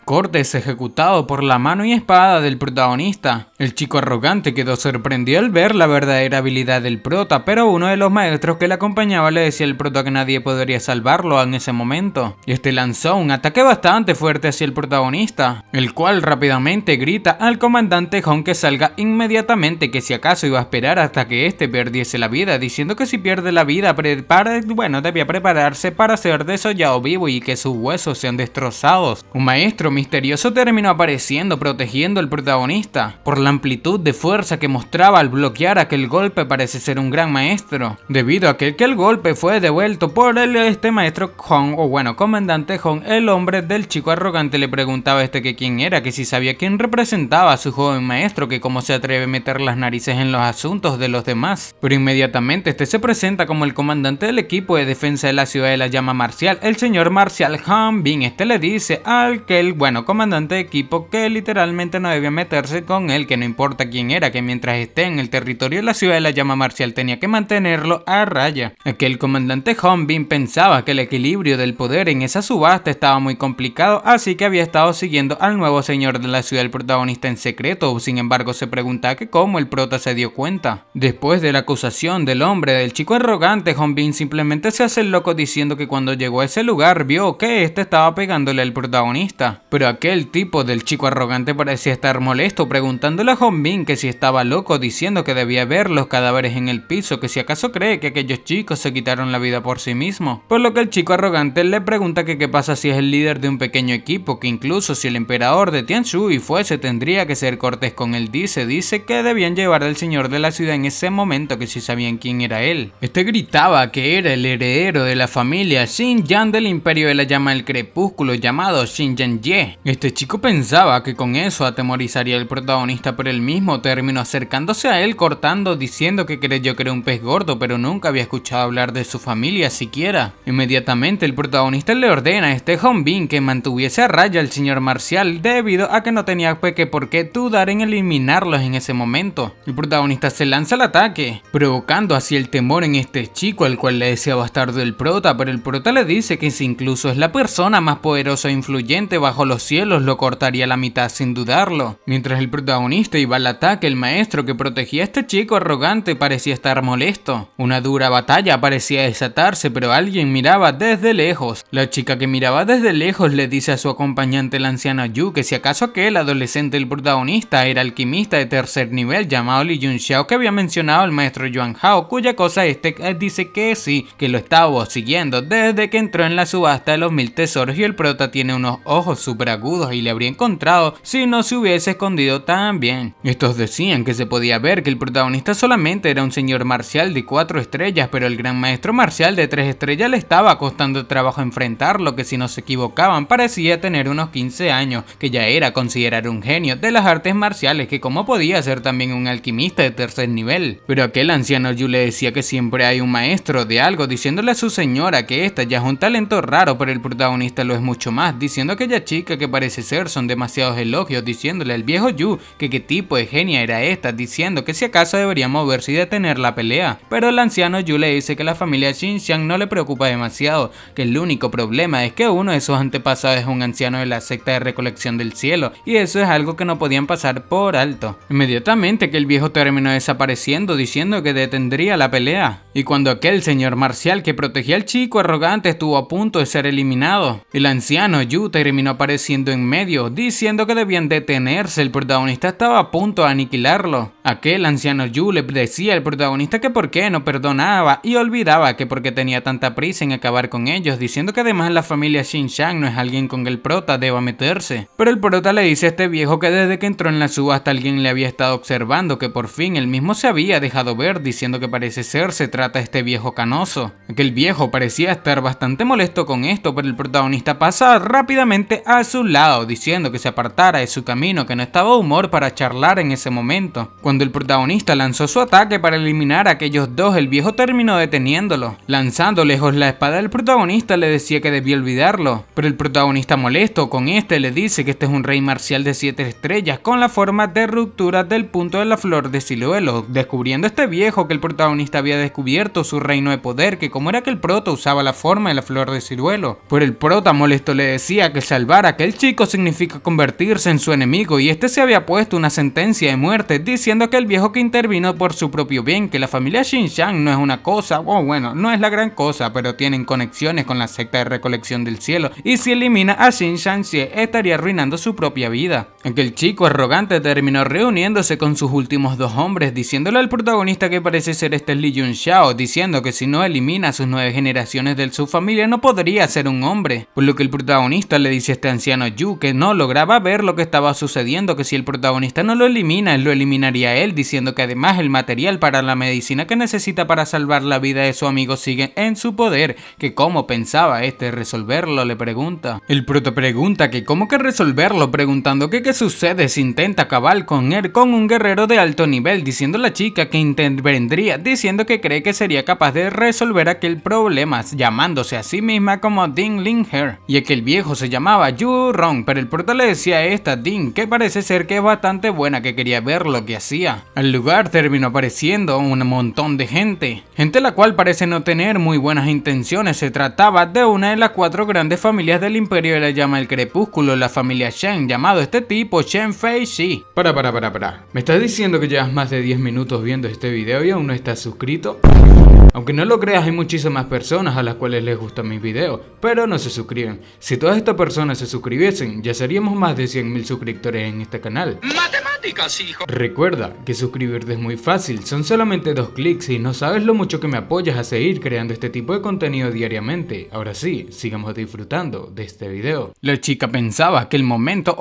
ejecutados por la mano y espada del protagonista. El chico arrogante quedó sorprendido al ver la verdadera habilidad del prota, pero uno de los maestros que le acompañaba le decía al prota que nadie podría salvarlo en ese momento, y este lanzó un ataque bastante fuerte hacia el protagonista, el cual rápidamente grita al comandante Hong que salga inmediatamente, que si acaso iba a esperar hasta que este perdiese la vida, diciendo que si pierde la vida debía prepararse para ser desollado vivo y que sus huesos sean destrozados. Un maestro misterioso terminó apareciendo protegiendo al protagonista. Por la amplitud de fuerza que mostraba al bloquear aquel golpe parece ser un gran maestro, debido a que el golpe fue devuelto por este maestro Hong, comandante Hong. El hombre del chico arrogante le preguntaba a que quién era, que si sabía quién representaba a su joven maestro, que cómo se atreve a meter las narices en los asuntos de los demás. Pero inmediatamente se presenta como el comandante del equipo de defensa de la ciudad de la llama marcial, el señor Marcial Han Bin. Le dice al comandante de equipo que literalmente no debía meterse con él, que no importa quién era, que mientras esté en el territorio de la ciudad de la llama marcial tenía que mantenerlo a raya. Aquel comandante Han Bin pensaba que el equilibrio del poder en esa subasta estaba muy complicado, así que había estado siguiendo al nuevo señor de la ciudad del protagonista en secreto. Sin embargo, se preguntaba que cómo el prota se dio cuenta. Después de la acusación del hombre del chico arrogante, Han Bin simplemente se hace el loco diciendo que cuando llegó a ese lugar vio que estaba pegándole al protagonista. Pero aquel tipo del chico arrogante parecía estar molesto, preguntándole a Han Bin que si estaba loco, diciendo que debía ver los cadáveres en el piso, que si acaso cree que aquellos chicos se quitaron la vida por sí mismos. Por lo que el chico arrogante le pregunta que qué pasa si es el líder de un pequeño equipo, que incluso si el emperador de Tianshui fuese tendría que ser cortés con él. Dice que debían llevar al señor de la ciudad en ese momento, que si sabían quién era él. Gritaba que era el heredero de la familia Xinjiang del imperio de la llama del crepúsculo, llamado Xinjiang Ye. Este chico pensaba que con eso atemorizaría al protagonista, pero él mismo terminó acercándose a él cortando, diciendo que creyó que era un pez gordo, pero nunca había escuchado hablar de su familia siquiera. Inmediatamente el protagonista le ordena a Han Bin que mantuviese a raya al señor Marcial, debido a que no tenía por qué dudar en eliminarlos en ese momento. El protagonista se lanza al ataque, provocando así el temor en este chico, al cual le decía bastardo el prota, pero el prota le dice que si incluso es la persona más poderosa e influyente bajo los cielos, lo cortaría a la mitad sin dudarlo. Mientras el protagonista iba al ataque, el maestro que protegía a este chico arrogante parecía estar molesto. Una dura batalla parecía desatarse, pero alguien miraba desde lejos. La chica que miraba desde lejos le dice a su acompañante, el anciano Yu, que si acaso aquel adolescente del protagonista era alquimista de tercer nivel llamado Li Junxiao, que había mencionado el maestro Yuan Hao, cuya cosa dice que sí, que lo estaba siguiendo desde que entró en la subasta de los 1000 tesoros, y el prota tiene unos ojos súper agudos y le habría encontrado si no se hubiese escondido tan bien. Estos decían que se podía ver que el protagonista solamente era un señor marcial de 4 estrellas, pero el gran maestro marcial de 3 estrellas le estaba costando trabajo enfrentarlo, que si no se equivocaban parecía tener unos 15 años, que ya era considerado un genio de las artes marciales, que como podía ser también un alquimista de tercer nivel. Pero aquel anciano Yu le decía que siempre hay un maestro de algo, diciéndole a su señora que esta ya es un talento raro, pero el protagonista lo es mucho más, diciendo que aquella chica que parece ser son demasiados elogios, diciéndole al viejo Yu que qué tipo de genia era esta, diciendo que si acaso debería moverse y detener la pelea. Pero el anciano Yu le dice que la familia Xinjiang no le preocupa demasiado, que el único problema es que uno de sus antepasados es un anciano de la secta de recolección del cielo, y eso es algo que no podían pasar por alto. Inmediatamente que el viejo terminó desapareciendo, diciendo que detendría la pelea, y cuando aquel señor marcial que protegía al chico arrogante estuvo a punto de ser eliminado, el anciano Yu terminó apareciendo en medio, diciendo que debían detenerse. El protagonista estaba a punto de aniquilarlo. Aquel anciano Yu le decía al protagonista que por qué no perdonaba, y olvidaba que porque tenía tanta prisa en acabar con ellos, diciendo que además la familia Xinjiang no es alguien con el prota deba meterse. Pero el prota le dice a este viejo que desde que entró en la subasta alguien le había estado observando, que por fin él mismo se había dejado ver, diciendo que parece ser se trata de este viejo canoso. Aquel viejo parecía estar bastante molesto con esto, pero el protagonista pasa rápidamente a su lado, diciendo que se apartara de su camino, que no estaba de humor para charlar en ese momento. Cuando Cuando el protagonista lanzó su ataque para eliminar a aquellos dos, el viejo terminó deteniéndolo. Lanzando lejos la espada del protagonista, le decía que debía olvidarlo, pero el protagonista, molesto con este, le dice que este es un rey marcial de 7 estrellas con la forma de ruptura del punto de la flor de ciruelo, descubriendo este viejo que el protagonista había descubierto su reino de poder, que como era que el prota usaba la forma de la flor de ciruelo. Pero el prota, molesto, le decía que salvar a aquel chico significa convertirse en su enemigo, y este se había puesto una sentencia de muerte, diciendo que el viejo que intervino por su propio bien, que la familia Xinjiang no es una cosa, o bueno, no es la gran cosa, pero tienen conexiones con la secta de recolección del cielo, y si elimina a Xinjiang estaría arruinando su propia vida. Aquel chico arrogante terminó reuniéndose con sus últimos dos hombres, diciéndole al protagonista que parece ser este Li Yunxiao, diciendo que si no elimina a sus 9 generaciones de su familia no podría ser un hombre, por lo que el protagonista le dice a este anciano Yu que no lograba ver lo que estaba sucediendo, que si el protagonista no lo elimina, él lo eliminaría a él, diciendo que además el material para la medicina que necesita para salvar la vida de su amigo sigue en su poder, que cómo pensaba resolverlo, le pregunta. El prota pregunta que cómo que resolverlo, preguntando que qué sucede si intenta acabar con él con un guerrero de alto nivel, diciendo la chica que intervendría, diciendo que cree que sería capaz de resolver aquel problema, llamándose a sí misma como Ding Lingher, y aquel viejo se llamaba Yu Rong, pero el prota le decía a esta Ding que parece ser que es bastante buena, que quería ver lo que hacía. Al lugar terminó apareciendo un montón de gente la cual parece no tener muy buenas intenciones. Se trataba de una de las 4 grandes familias del Imperio de la Llama del Crepúsculo, la familia Shen, llamado este tipo Shen Feishi. Para. ¿Me estás diciendo que llevas más de 10 minutos viendo este video y aún no estás suscrito? Aunque no lo creas, hay muchísimas personas a las cuales les gustan mis videos, pero no se suscriben. Si todas estas personas se suscribiesen, ya seríamos más de 100.000 suscriptores en este canal. ¡Matemáticas, hijo! Recuerda que suscribirte es muy fácil, son solamente 2 clics y no sabes lo mucho que me apoyas a seguir creando este tipo de contenido diariamente. Ahora sí, sigamos disfrutando de este video. La chica pensaba que el momento,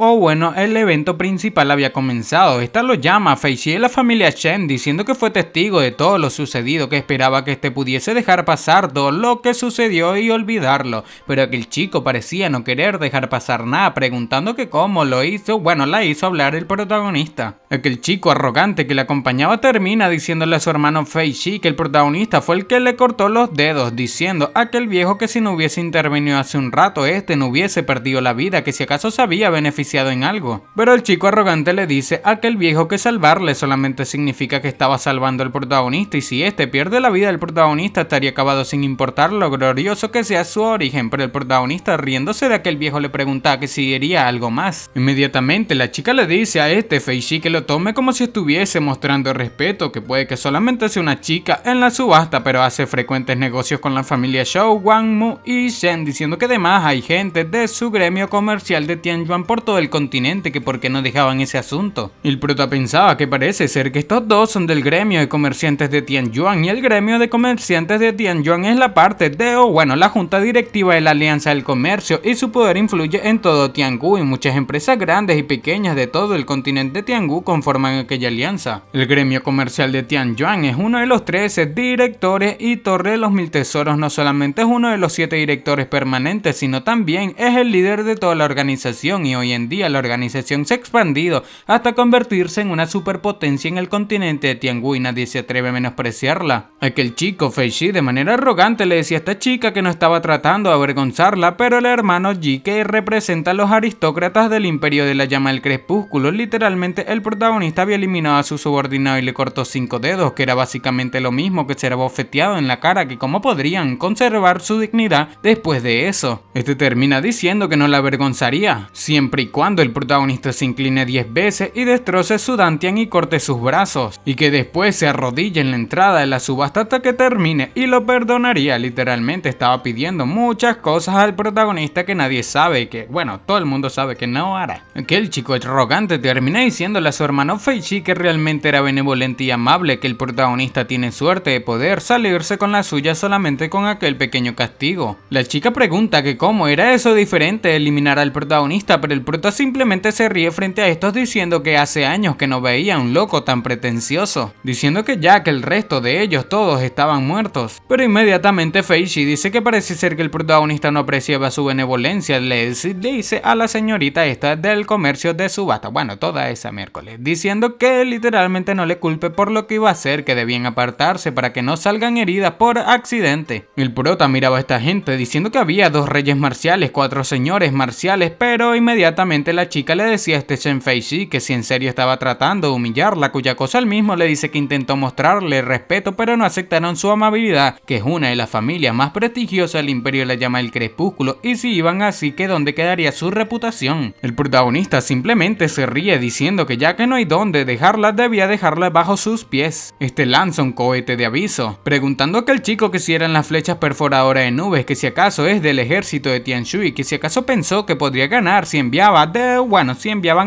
el evento principal había comenzado. Esta lo llama a Feishi de la familia Shen, diciendo que fue testigo de todo lo sucedido, que esperaba que pudiese dejar pasar todo lo que sucedió y olvidarlo, pero aquel chico parecía no querer dejar pasar nada, preguntando que cómo lo hizo. La hizo hablar el protagonista. Aquel chico arrogante que le acompañaba termina diciéndole a su hermano Feishi que el protagonista fue el que le cortó los dedos, diciendo a aquel viejo que si no hubiese intervenido hace un rato no hubiese perdido la vida, que si acaso se había beneficiado en algo. Pero el chico arrogante le dice a aquel viejo que salvarle solamente significa que estaba salvando al protagonista, y si pierde la vida, el protagonista estaría acabado sin importar lo glorioso que sea su origen. Pero el protagonista, riéndose de aquel viejo, le pregunta que si diría algo más. Inmediatamente la chica le dice a Feishi que lo tome como si estuviese mostrando respeto, que puede que solamente sea una chica en la subasta, pero hace frecuentes negocios con la familia Shou, Wangmu y Shen, diciendo que además hay gente de su gremio comercial de Tianyuan por todo el continente, que por qué no dejaban ese asunto. El prota pensaba que parece ser que estos dos son del gremio de comerciantes de Tianyuan, y el gremio de comerciantes de Tianyuan es la parte de, la junta directiva de la Alianza del Comercio, y su poder influye en todo Tiangú, y muchas empresas grandes y pequeñas de todo el continente Tiangú conforman aquella alianza. El gremio comercial de Tianyuan es uno de los 13 directores, y Torre de los Mil Tesoros no solamente es uno de los 7 directores permanentes, sino también es el líder de toda la organización, y hoy en día la organización se ha expandido hasta convertirse en una superpotencia en el continente de Tiangú, y nadie se atreve a menospreciarla. Aquel chico Feishi de manera arrogante le decía a esta chica que no estaba tratando de avergonzarla, pero el hermano Ji, que representa a los aristócratas del Imperio de la Llama del Crepúsculo, literalmente el protagonista había eliminado a su subordinado y le cortó 5 dedos, que era básicamente lo mismo que ser bofeteado en la cara, que cómo podrían conservar su dignidad después de eso. Termina diciendo que no la avergonzaría, siempre y cuando el protagonista se incline 10 veces y destroce su dantian y corte sus brazos, y que después se arrodille en la entrada de la subasta hasta que termine y lo perdonaría. Literalmente estaba pidiendo muchas cosas al protagonista que nadie sabe, que todo el mundo sabe que no hará. Aquel chico arrogante termina diciéndole a su hermano Feishi que realmente era benevolente y amable, que el protagonista tiene suerte de poder salirse con la suya solamente con aquel pequeño castigo. La chica pregunta que cómo era eso diferente de eliminar al protagonista, pero el prota simplemente se ríe frente a estos, diciendo que hace años que no veía a un loco tan pretencioso, diciendo que ya que el resto de ellos todos estaban muertos. Pero inmediatamente Feishi dice que parece ser que el protagonista no apreciaba su benevolencia, le dice a la señorita esta del comercio de subasta, toda esa miércoles, diciendo que literalmente no le culpe por lo que iba a hacer, que debían apartarse para que no salgan heridas por accidente. El prota miraba a esta gente diciendo que había 2 reyes marciales, 4 señores marciales, pero inmediatamente la chica le decía a este Shen Feixi que si en serio estaba tratando de humillarla, cuya cosa él mismo le dice que intentó mostrarle respeto pero no aceptaron su amabilidad, que es una de las familias más prestigiosas del Imperio de la Llama del Crepúsculo, y si iban así, que dónde quedaría su reputación. El protagonista simplemente se ríe diciendo que ya que no hay dónde dejarla, debía dejarla bajo sus pies. Este lanza un cohete de aviso, preguntando a aquel chico que si eran las flechas perforadoras de nubes, que si acaso es del ejército de Tian Shui, que si acaso pensó que podría ganar si enviaban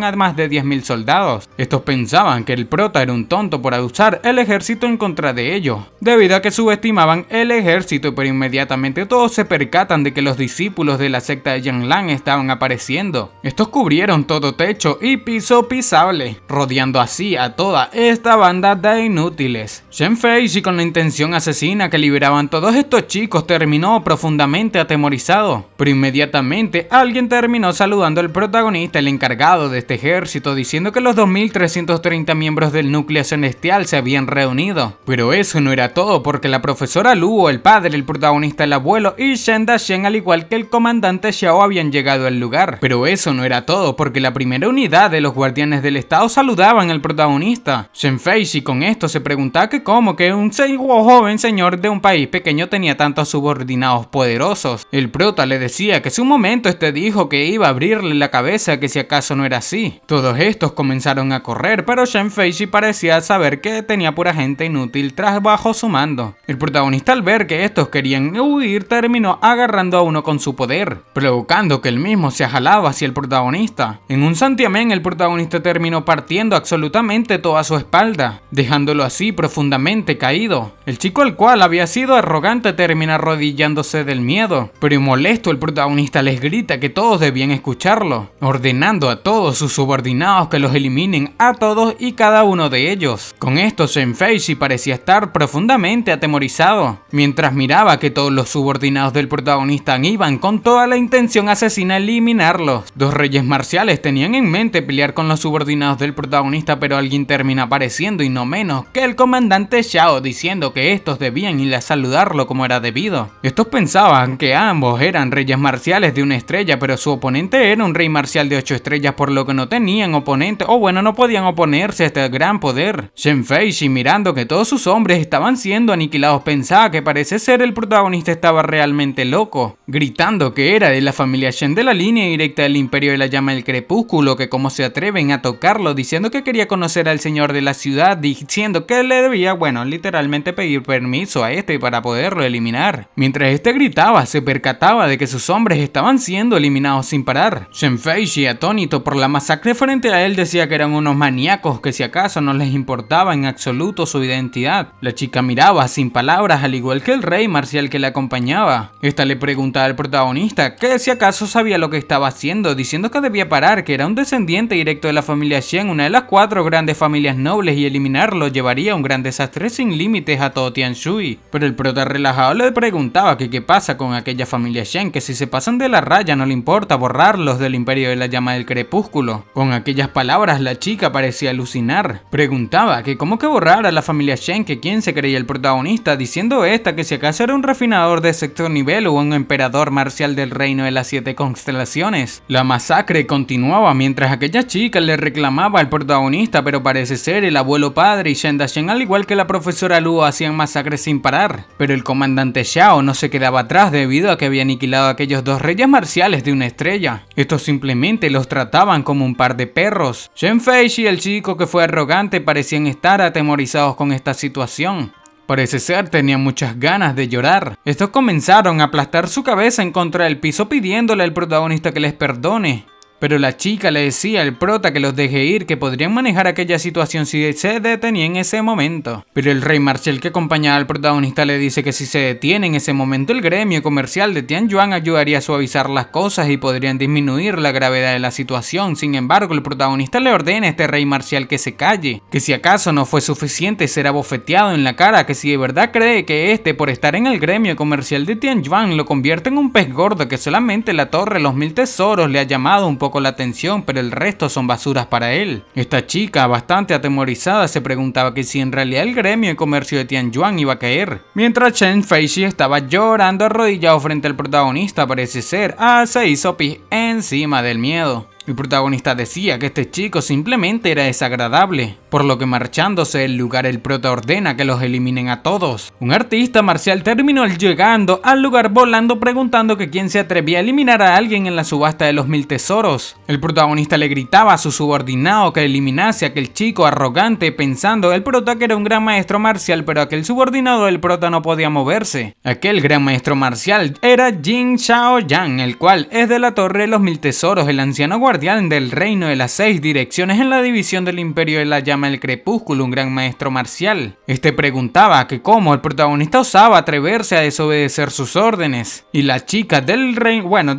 a más de 10.000 soldados. Estos pensaban que el prota era un tonto por usar el ejército en contra de ellos, debido a que subestimaban el ejército, pero inmediatamente todos se percatan de que los discípulos de la secta de Yanlan estaban apareciendo. Estos cubrieron todo techo y piso pisable, rodeando así a toda esta banda de inútiles. Shen Feixi, con la intención asesina que liberaban todos estos chicos, terminó profundamente atemorizado, pero inmediatamente alguien terminó saludando al protagonista, el encargado de este ejército, diciendo que los 2.330 miembros del núcleo celestial se habían reunido. Pero eso no era todo, porque la profesora Luo, el padre, el protagonista, el abuelo y Shen Daxian, al igual que el comandante Xiao, habían llegado al lugar. Pero eso no era todo, porque la primera unidad de los guardianes del estado saludaban al protagonista. Shen Feixi con esto se preguntaba que cómo que un joven señor de un país pequeño tenía tantos subordinados poderosos. El prota le decía que en su momento dijo que iba a abrirle la cabeza, que si acaso no era así. Todos estos comenzaron a correr, pero Shen Feixi parecía saber que tenía pura gente inútil tras bajo su mando. El protagonista, al ver que estos querían huir, terminó agarrando a uno con su poder, provocando que él mismo se jalaba hacia el protagonista. En un santiamén, el protagonista terminó partiendo absolutamente toda su espalda, dejándolo así profundamente caído. El chico, el cual había sido arrogante, termina arrodillándose del miedo, pero molesto el protagonista les grita que todos debían escucharlo, ordenando a todos sus subordinados que los eliminen a todos y cada uno de ellos. Con esto Shen Feixi parecía estar profundamente atemorizado, mientras miraba que todos los subordinados del protagonista iban con toda la intención asesina a eliminarlos. 2 reyes marciales tenían en mente pelear con los subordinados del protagonista, pero alguien termina apareciendo y no menos que el comandante Xiao, diciendo que estos debían ir a saludarlo como era debido. Estos pensaban que ambos eran reyes marciales de una estrella, pero su oponente era un rey marcial de 8 estrellas, por lo que no tenían oponente, no podían oponerse a este gran poder. Shen Feixi, mirando que todos sus hombres estaban siendo aniquilados, pensaba que parece ser el protagonista estaba realmente loco, gritando que era de la familia Shen, de la línea directa del Imperio de la Llama del Crepúsculo, que cómo se atreven a tocarlo, diciendo que quería conocer al señor de la ciudad, diciendo que le debía, literalmente pedir permiso a para poderlo eliminar. Mientras gritaba, se percataba de que sus hombres estaban siendo eliminados sin parar. Shen Feixi, atónito por la masacre frente a él, decía que eran unos maníacos, que si acaso no les importaba en absoluto su identidad. La chica miraba sin palabras, al igual que el rey marcial que le acompañaba. Esta le preguntaba al protagonista que si acaso sabía lo que estaba haciendo, diciendo que debía parar, que era un descendiente directo de la familia Shen, una de las 4 grandes familias nobles, y eliminarlo llevaría a un gran desastre sin límites a todo Tian Shui. Pero el prota relajado le preguntaba que qué pasa con aquella familia Shen, que si se pasan de la raya no le importa borrarlos del Imperio de la Llama del Crepúsculo. Con aquellas palabras la chica parecía alucinar. Preguntaba que cómo que borrar a la familia Shen, que quién se creía el protagonista, diciendo que si acaso era un refinador de sexto nivel o un emperador marcial del reino de las 7 constelaciones. La masacre continuaba mientras aquella chica le reclamaba al protagonista, pero parece ser el abuelo padre y Shen Daxian, al igual que la profesora Luo, hacían masacres sin parar. Pero el comandante Xiao no se quedaba atrás debido a que había aniquilado a aquellos 2 reyes marciales de una estrella. Estos simplemente los trataban como un par de perros. Shen Feixi y el chico que fue arrogante parecían estar atemorizados con esta situación. Parece ser tenían muchas ganas de llorar. Estos comenzaron a aplastar su cabeza en contra del piso pidiéndole al protagonista que les perdone. Pero la chica le decía al prota que los deje ir, que podrían manejar aquella situación si se detenía en ese momento. Pero el rey marcial que acompañaba al protagonista le dice que si se detiene en ese momento, el gremio comercial de Tianyuan ayudaría a suavizar las cosas y podrían disminuir la gravedad de la situación. Sin embargo, el protagonista le ordena a este rey marcial que se calle, que si acaso no fue suficiente ser abofeteado en la cara, que si de verdad cree que por estar en el gremio comercial de Tianyuan lo convierte en un pez gordo, que solamente la torre de los 1000 tesoros le ha llamado un poco poco la atención, pero el resto son basuras para él. Esta chica, bastante atemorizada, se preguntaba que si en realidad el gremio de comercio de Tianyuan iba a caer. Mientras Chen Feixi estaba llorando arrodillado frente al protagonista, parece ser, se hizo pis encima del miedo. El protagonista decía que este chico simplemente era desagradable, por lo que marchándose del lugar el prota ordena que los eliminen a todos. Un artista marcial terminó llegando al lugar volando preguntando que quién se atrevía a eliminar a alguien en la subasta de los 1000 tesoros. El protagonista le gritaba a su subordinado que eliminase a aquel chico arrogante, pensando el prota que era un gran maestro marcial, pero aquel subordinado del prota no podía moverse. Aquel gran maestro marcial era Jin Shaoyan, el cual es de la Torre de los 1000 tesoros, el anciano guardián del reino de las 6 direcciones en la división del Imperio de la Llama del Crepúsculo, un gran maestro marcial. Este preguntaba que cómo el protagonista osaba atreverse a desobedecer sus órdenes, y la chica del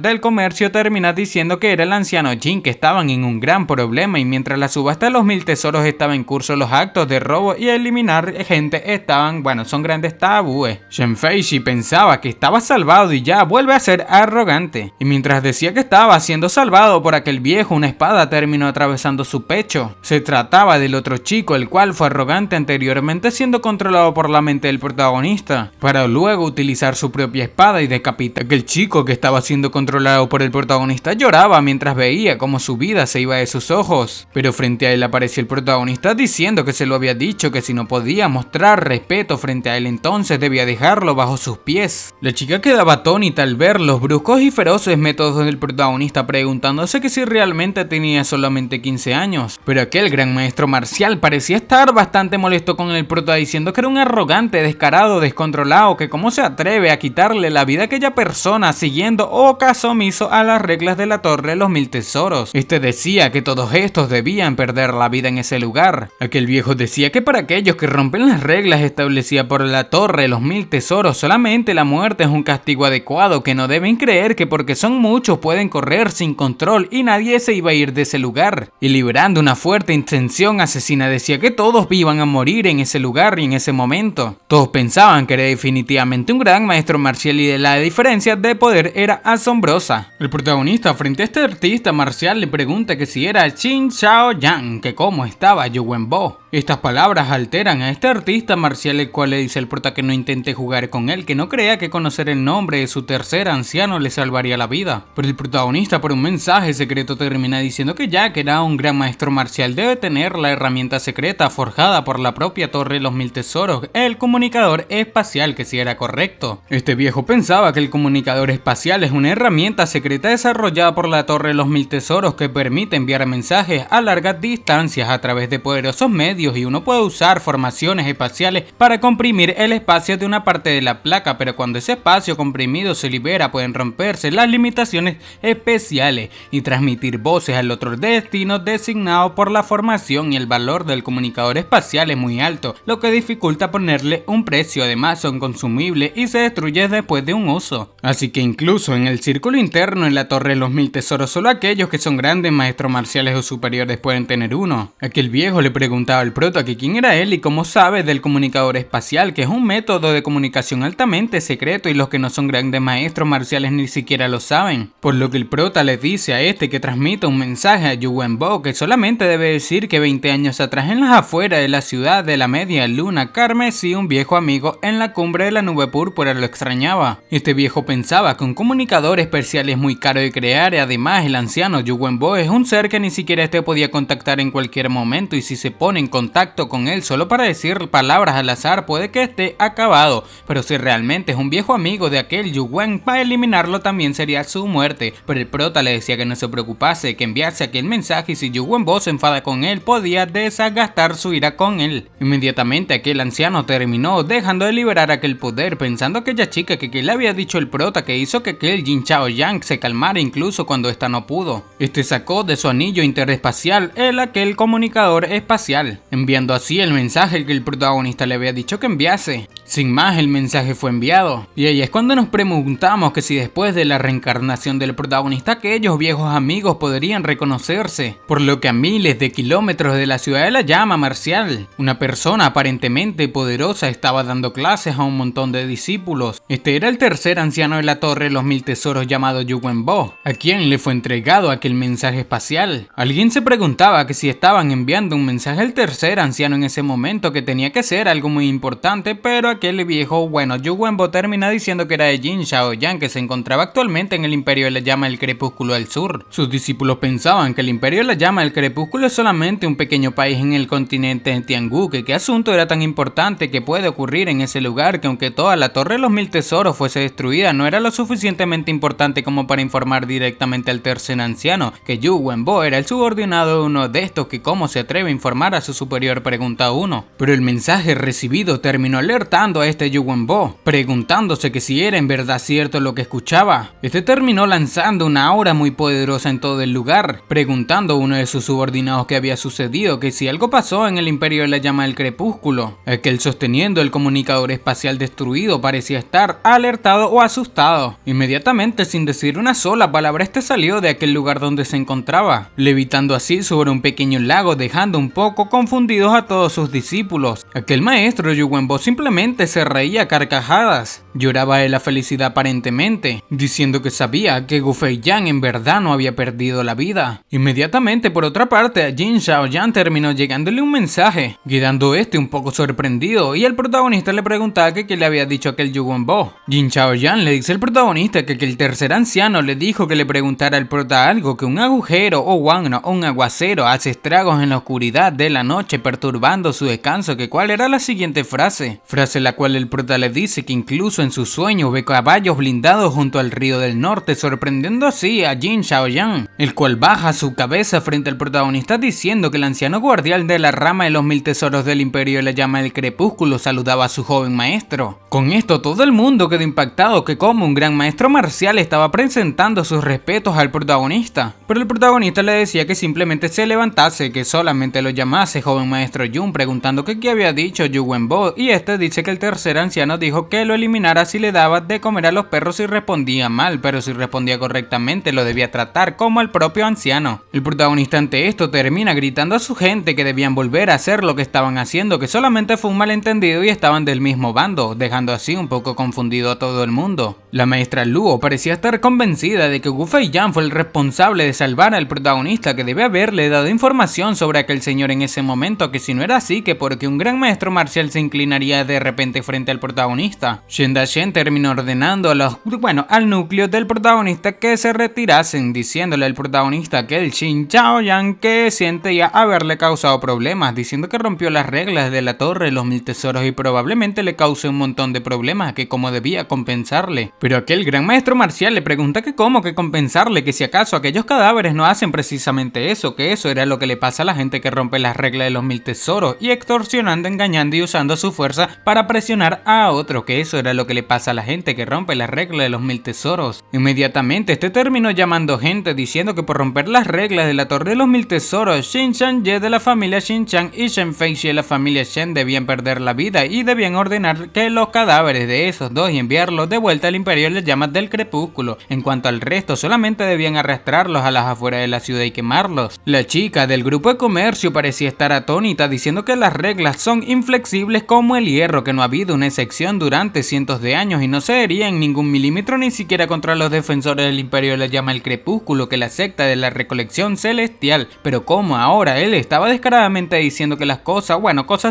del comercio termina diciendo que era el anciano Jin, que estaban en un gran problema, y mientras la subasta de los 1000 tesoros estaba en curso, los actos de robo y eliminar gente estaban, son grandes tabúes. Chen Feixi pensaba que estaba salvado y ya vuelve a ser arrogante, y mientras decía que estaba siendo salvado por aquel viejo, una espada terminó atravesando su pecho. Se trataba del otro chico, el cual fue arrogante anteriormente, siendo controlado por la mente del protagonista, para luego utilizar su propia espada y decapitar a aquel chico que estaba siendo controlado por el protagonista. Lloraba mientras veía cómo su vida se iba de sus ojos, pero frente a él apareció el protagonista diciendo que se lo había dicho, que si no podía mostrar respeto frente a él, entonces debía dejarlo bajo sus pies. La chica quedaba atónita al ver los bruscos y feroces métodos del protagonista, preguntándose que si realmente tenía solamente 15 años, pero aquel gran maestro marcial parecía estar bastante molesto con el prota, diciendo que era un arrogante, descarado, descontrolado, que cómo se atreve a quitarle la vida a aquella persona siguiendo o caso omiso a las reglas de la Torre de los 1000 tesoros. Este decía que todos estos debían perder la vida en ese lugar. Aquel viejo decía que para aquellos que rompen las reglas establecidas por la Torre de los 1000 tesoros, solamente la muerte es un castigo adecuado, que no deben creer que porque son muchos pueden correr sin control y nadie se iba a ir de ese lugar. Y liberando una fuerte intención asesina, decía que todos iban a morir en ese lugar y en ese momento. Todos pensaban que era definitivamente un gran maestro marcial y de la diferencia de poder era asombrosa. El protagonista frente a este artista marcial le pregunta que si era Jin Shaoyan, que cómo estaba Yu Wenbo. Estas palabras alteran a este artista marcial, el cual le dice al prota que no intente jugar con él, que no crea que conocer el nombre de su tercer anciano le salvaría la vida. Pero el protagonista, por un mensaje secreto, termina diciendo que ya que era un gran maestro marcial debe tener la herramienta secreta forjada por la propia Torre de los 1000 tesoros, el comunicador espacial, que si era correcto. Este viejo pensaba que el comunicador espacial es una herramienta secreta desarrollada por la Torre de los 1000 tesoros que permite enviar mensajes a largas distancias a través de poderosos medios, y uno puede usar formaciones espaciales para comprimir el espacio de una parte de la placa, pero cuando ese espacio comprimido se libera pueden romperse las limitaciones especiales y transmitir voces al otro destino designado por la formación, y el valor del comunicador espacial es muy alto, lo que dificulta ponerle un precio. Además son consumibles y se destruyen después de un uso, así que incluso en el círculo interno en la Torre de los 1000 tesoros solo aquellos que son grandes maestros marciales o superiores pueden tener uno. Aquel viejo le preguntaba al prota que quién era él y cómo sabe del comunicador espacial, que es un método de comunicación altamente secreto y los que no son grandes maestros marciales ni siquiera lo saben, por lo que el prota le dice a este que transmita un mensaje a Yu Wenbo, que solamente debe decir que 20 años atrás en las afueras de la ciudad de la media luna carmesí, un viejo amigo en la cumbre de la nube púrpura lo extrañaba. Este viejo pensaba que un comunicador especial es muy caro de crear, y además el anciano Yu Wenbo es un ser que ni siquiera este podía contactar en cualquier momento, y si se pone en contacto con él solo para decir palabras al azar puede que esté acabado, pero si realmente es un viejo amigo de aquel Yu Wen, para eliminarlo también sería su muerte. Pero el prota le decía que no se preocupase, que enviase aquel mensaje, y si Yu Wenbo se enfada con él podía desagastar su ira con él. Inmediatamente aquel anciano terminó dejando de liberar aquel poder, pensando aquella chica que le había dicho el prota, que hizo que aquel Jin Shaoyan se calmara incluso cuando esta no pudo. Este sacó de su anillo interespacial aquel comunicador espacial, enviando así el mensaje que el protagonista le había dicho que enviase. Sin más, el mensaje fue enviado, y ahí es cuando nos preguntamos que si después de la reencarnación del protagonista aquellos viejos amigos enemigos podrían reconocerse, por lo que a miles de kilómetros de la ciudad de la llama marcial, una persona aparentemente poderosa estaba dando clases a un montón de discípulos. Este era el tercer anciano de la Torre de los Mil Tesoros llamado Yu Wenbo, a quien le fue entregado aquel mensaje espacial. Alguien se preguntaba que si estaban enviando un mensaje al tercer anciano en ese momento, que tenía que ser algo muy importante, pero aquel viejo, Yu Wenbo termina diciendo que era de Jin Shaoyan, que se encontraba actualmente en el Imperio de la Llama del Crepúsculo del Sur. Sus discípulos pensaban que el Imperio de la Llama del Crepúsculo es solamente un pequeño país en el continente de Tiangú, que qué asunto era tan importante que puede ocurrir en ese lugar, que aunque toda la Torre de los Mil Tesoros fuese destruida, no era lo suficientemente importante como para informar directamente al tercer anciano, que Yu Wenbo era el subordinado de uno de estos, que cómo se atreve a informar a su superior, pregunta uno. Pero el mensaje recibido terminó alertando a este Yu Wenbo, preguntándose que si era en verdad cierto lo que escuchaba. Este terminó lanzando una aura muy poderosa en todo el lugar, preguntando a uno de sus subordinados qué había sucedido, que si algo pasó en el Imperio de la Llama del Crepúsculo. Aquel, sosteniendo el comunicador espacial destruido, parecía estar alertado o asustado. Inmediatamente, sin decir una sola palabra, este salió de aquel lugar donde se encontraba, levitando así sobre un pequeño lago, dejando un poco confundidos a todos sus discípulos. Aquel maestro Yu Wenbo simplemente se reía a carcajadas. Lloraba de la felicidad aparentemente, diciendo que sabía que Gu Feiyan en verdad no había perdido la vida. Inmediatamente, por otra parte, a Jin Shaoyan terminó llegándole un mensaje, quedando este un poco sorprendido, y el protagonista le preguntaba que qué le había dicho aquel Yu Wenbo. Jin Shaoyan le dice al protagonista que el tercer anciano le dijo que le preguntara al prota algo, que un agujero o un aguacero hace estragos en la oscuridad de la noche, perturbando su descanso, que cuál era la siguiente frase la cual el prota le dice que incluso en sus sueños ve caballos blindados junto al río del norte, sorprendiendo así a Jin Shaoyan, el cual baja su cabeza frente al protagonista diciendo que el anciano guardián de la rama de los Mil Tesoros del Imperio de la Llama del Crepúsculo saludaba a su joven maestro. Con esto todo el mundo quedó impactado, que como un gran maestro marcial estaba presentando sus respetos al protagonista, pero el protagonista le decía que simplemente se levantase, que solamente lo llamase joven maestro Jun, preguntando que qué había dicho Yu Wenbo, y este dice que el tercer anciano dijo que lo eliminara si le daba de comer a los perros si respondía mal, pero si respondía correctamente lo debía tratar como al propio anciano. El protagonista ante esto termina gritando a su gente que debían volver a hacer lo que estaban haciendo, que solamente fue un malentendido y estaban del mismo bando, dejando así un poco confundido a todo el mundo. La maestra Luo parecía estar convencida de que Gu Feiyan fue el responsable de salvar al protagonista, que debe haberle dado información sobre aquel señor en ese momento, que si no era así, que porque un gran maestro marcial se inclinaría de repente frente al protagonista. Shen Daishen terminó ordenando al núcleo del protagonista que se retirasen, diciéndole al protagonista que el Jin Shaoyan que sentía haberle causado problemas, diciendo que rompió las reglas de la Torre de los Mil Tesoros y probablemente le cause un montón de problemas, que cómo debía compensarle. Pero aquel gran maestro marcial le pregunta que cómo que compensarle, que si acaso aquellos cadáveres no hacen precisamente eso, que eso era lo que le pasa a la gente que rompe las reglas de los Mil Tesoros, y extorsionando, engañando y usando su fuerza para presionar a otro, que eso era lo que le pasa a la gente que rompe las reglas de los Mil Tesoros. Inmediatamente este terminó llamando gente, diciendo que por romper las reglas de la Torre de los Mil Tesoros, Shin Chang-ye de la familia Shin Chang y Shen Feixi de la familia Shen debían perder la vida, y debían ordenar que los cadáveres de esos dos y enviarlos de vuelta al Imperio de las Llamas del Crepúsculo. En cuanto al resto, solamente debían arrastrarlos a las afueras de la ciudad y quemarlos. La chica del grupo de comercio parecía estar atónita, diciendo que las reglas son inflexibles como el hierro, que no ha habido una excepción durante cientos de años y no cedería en ningún milímetro ni siquiera contra los defensores del Imperio de la Llama del Crepúsculo, que la secta de la recolección celestial. Pero como ahora él estaba descaradamente diciendo que las cosas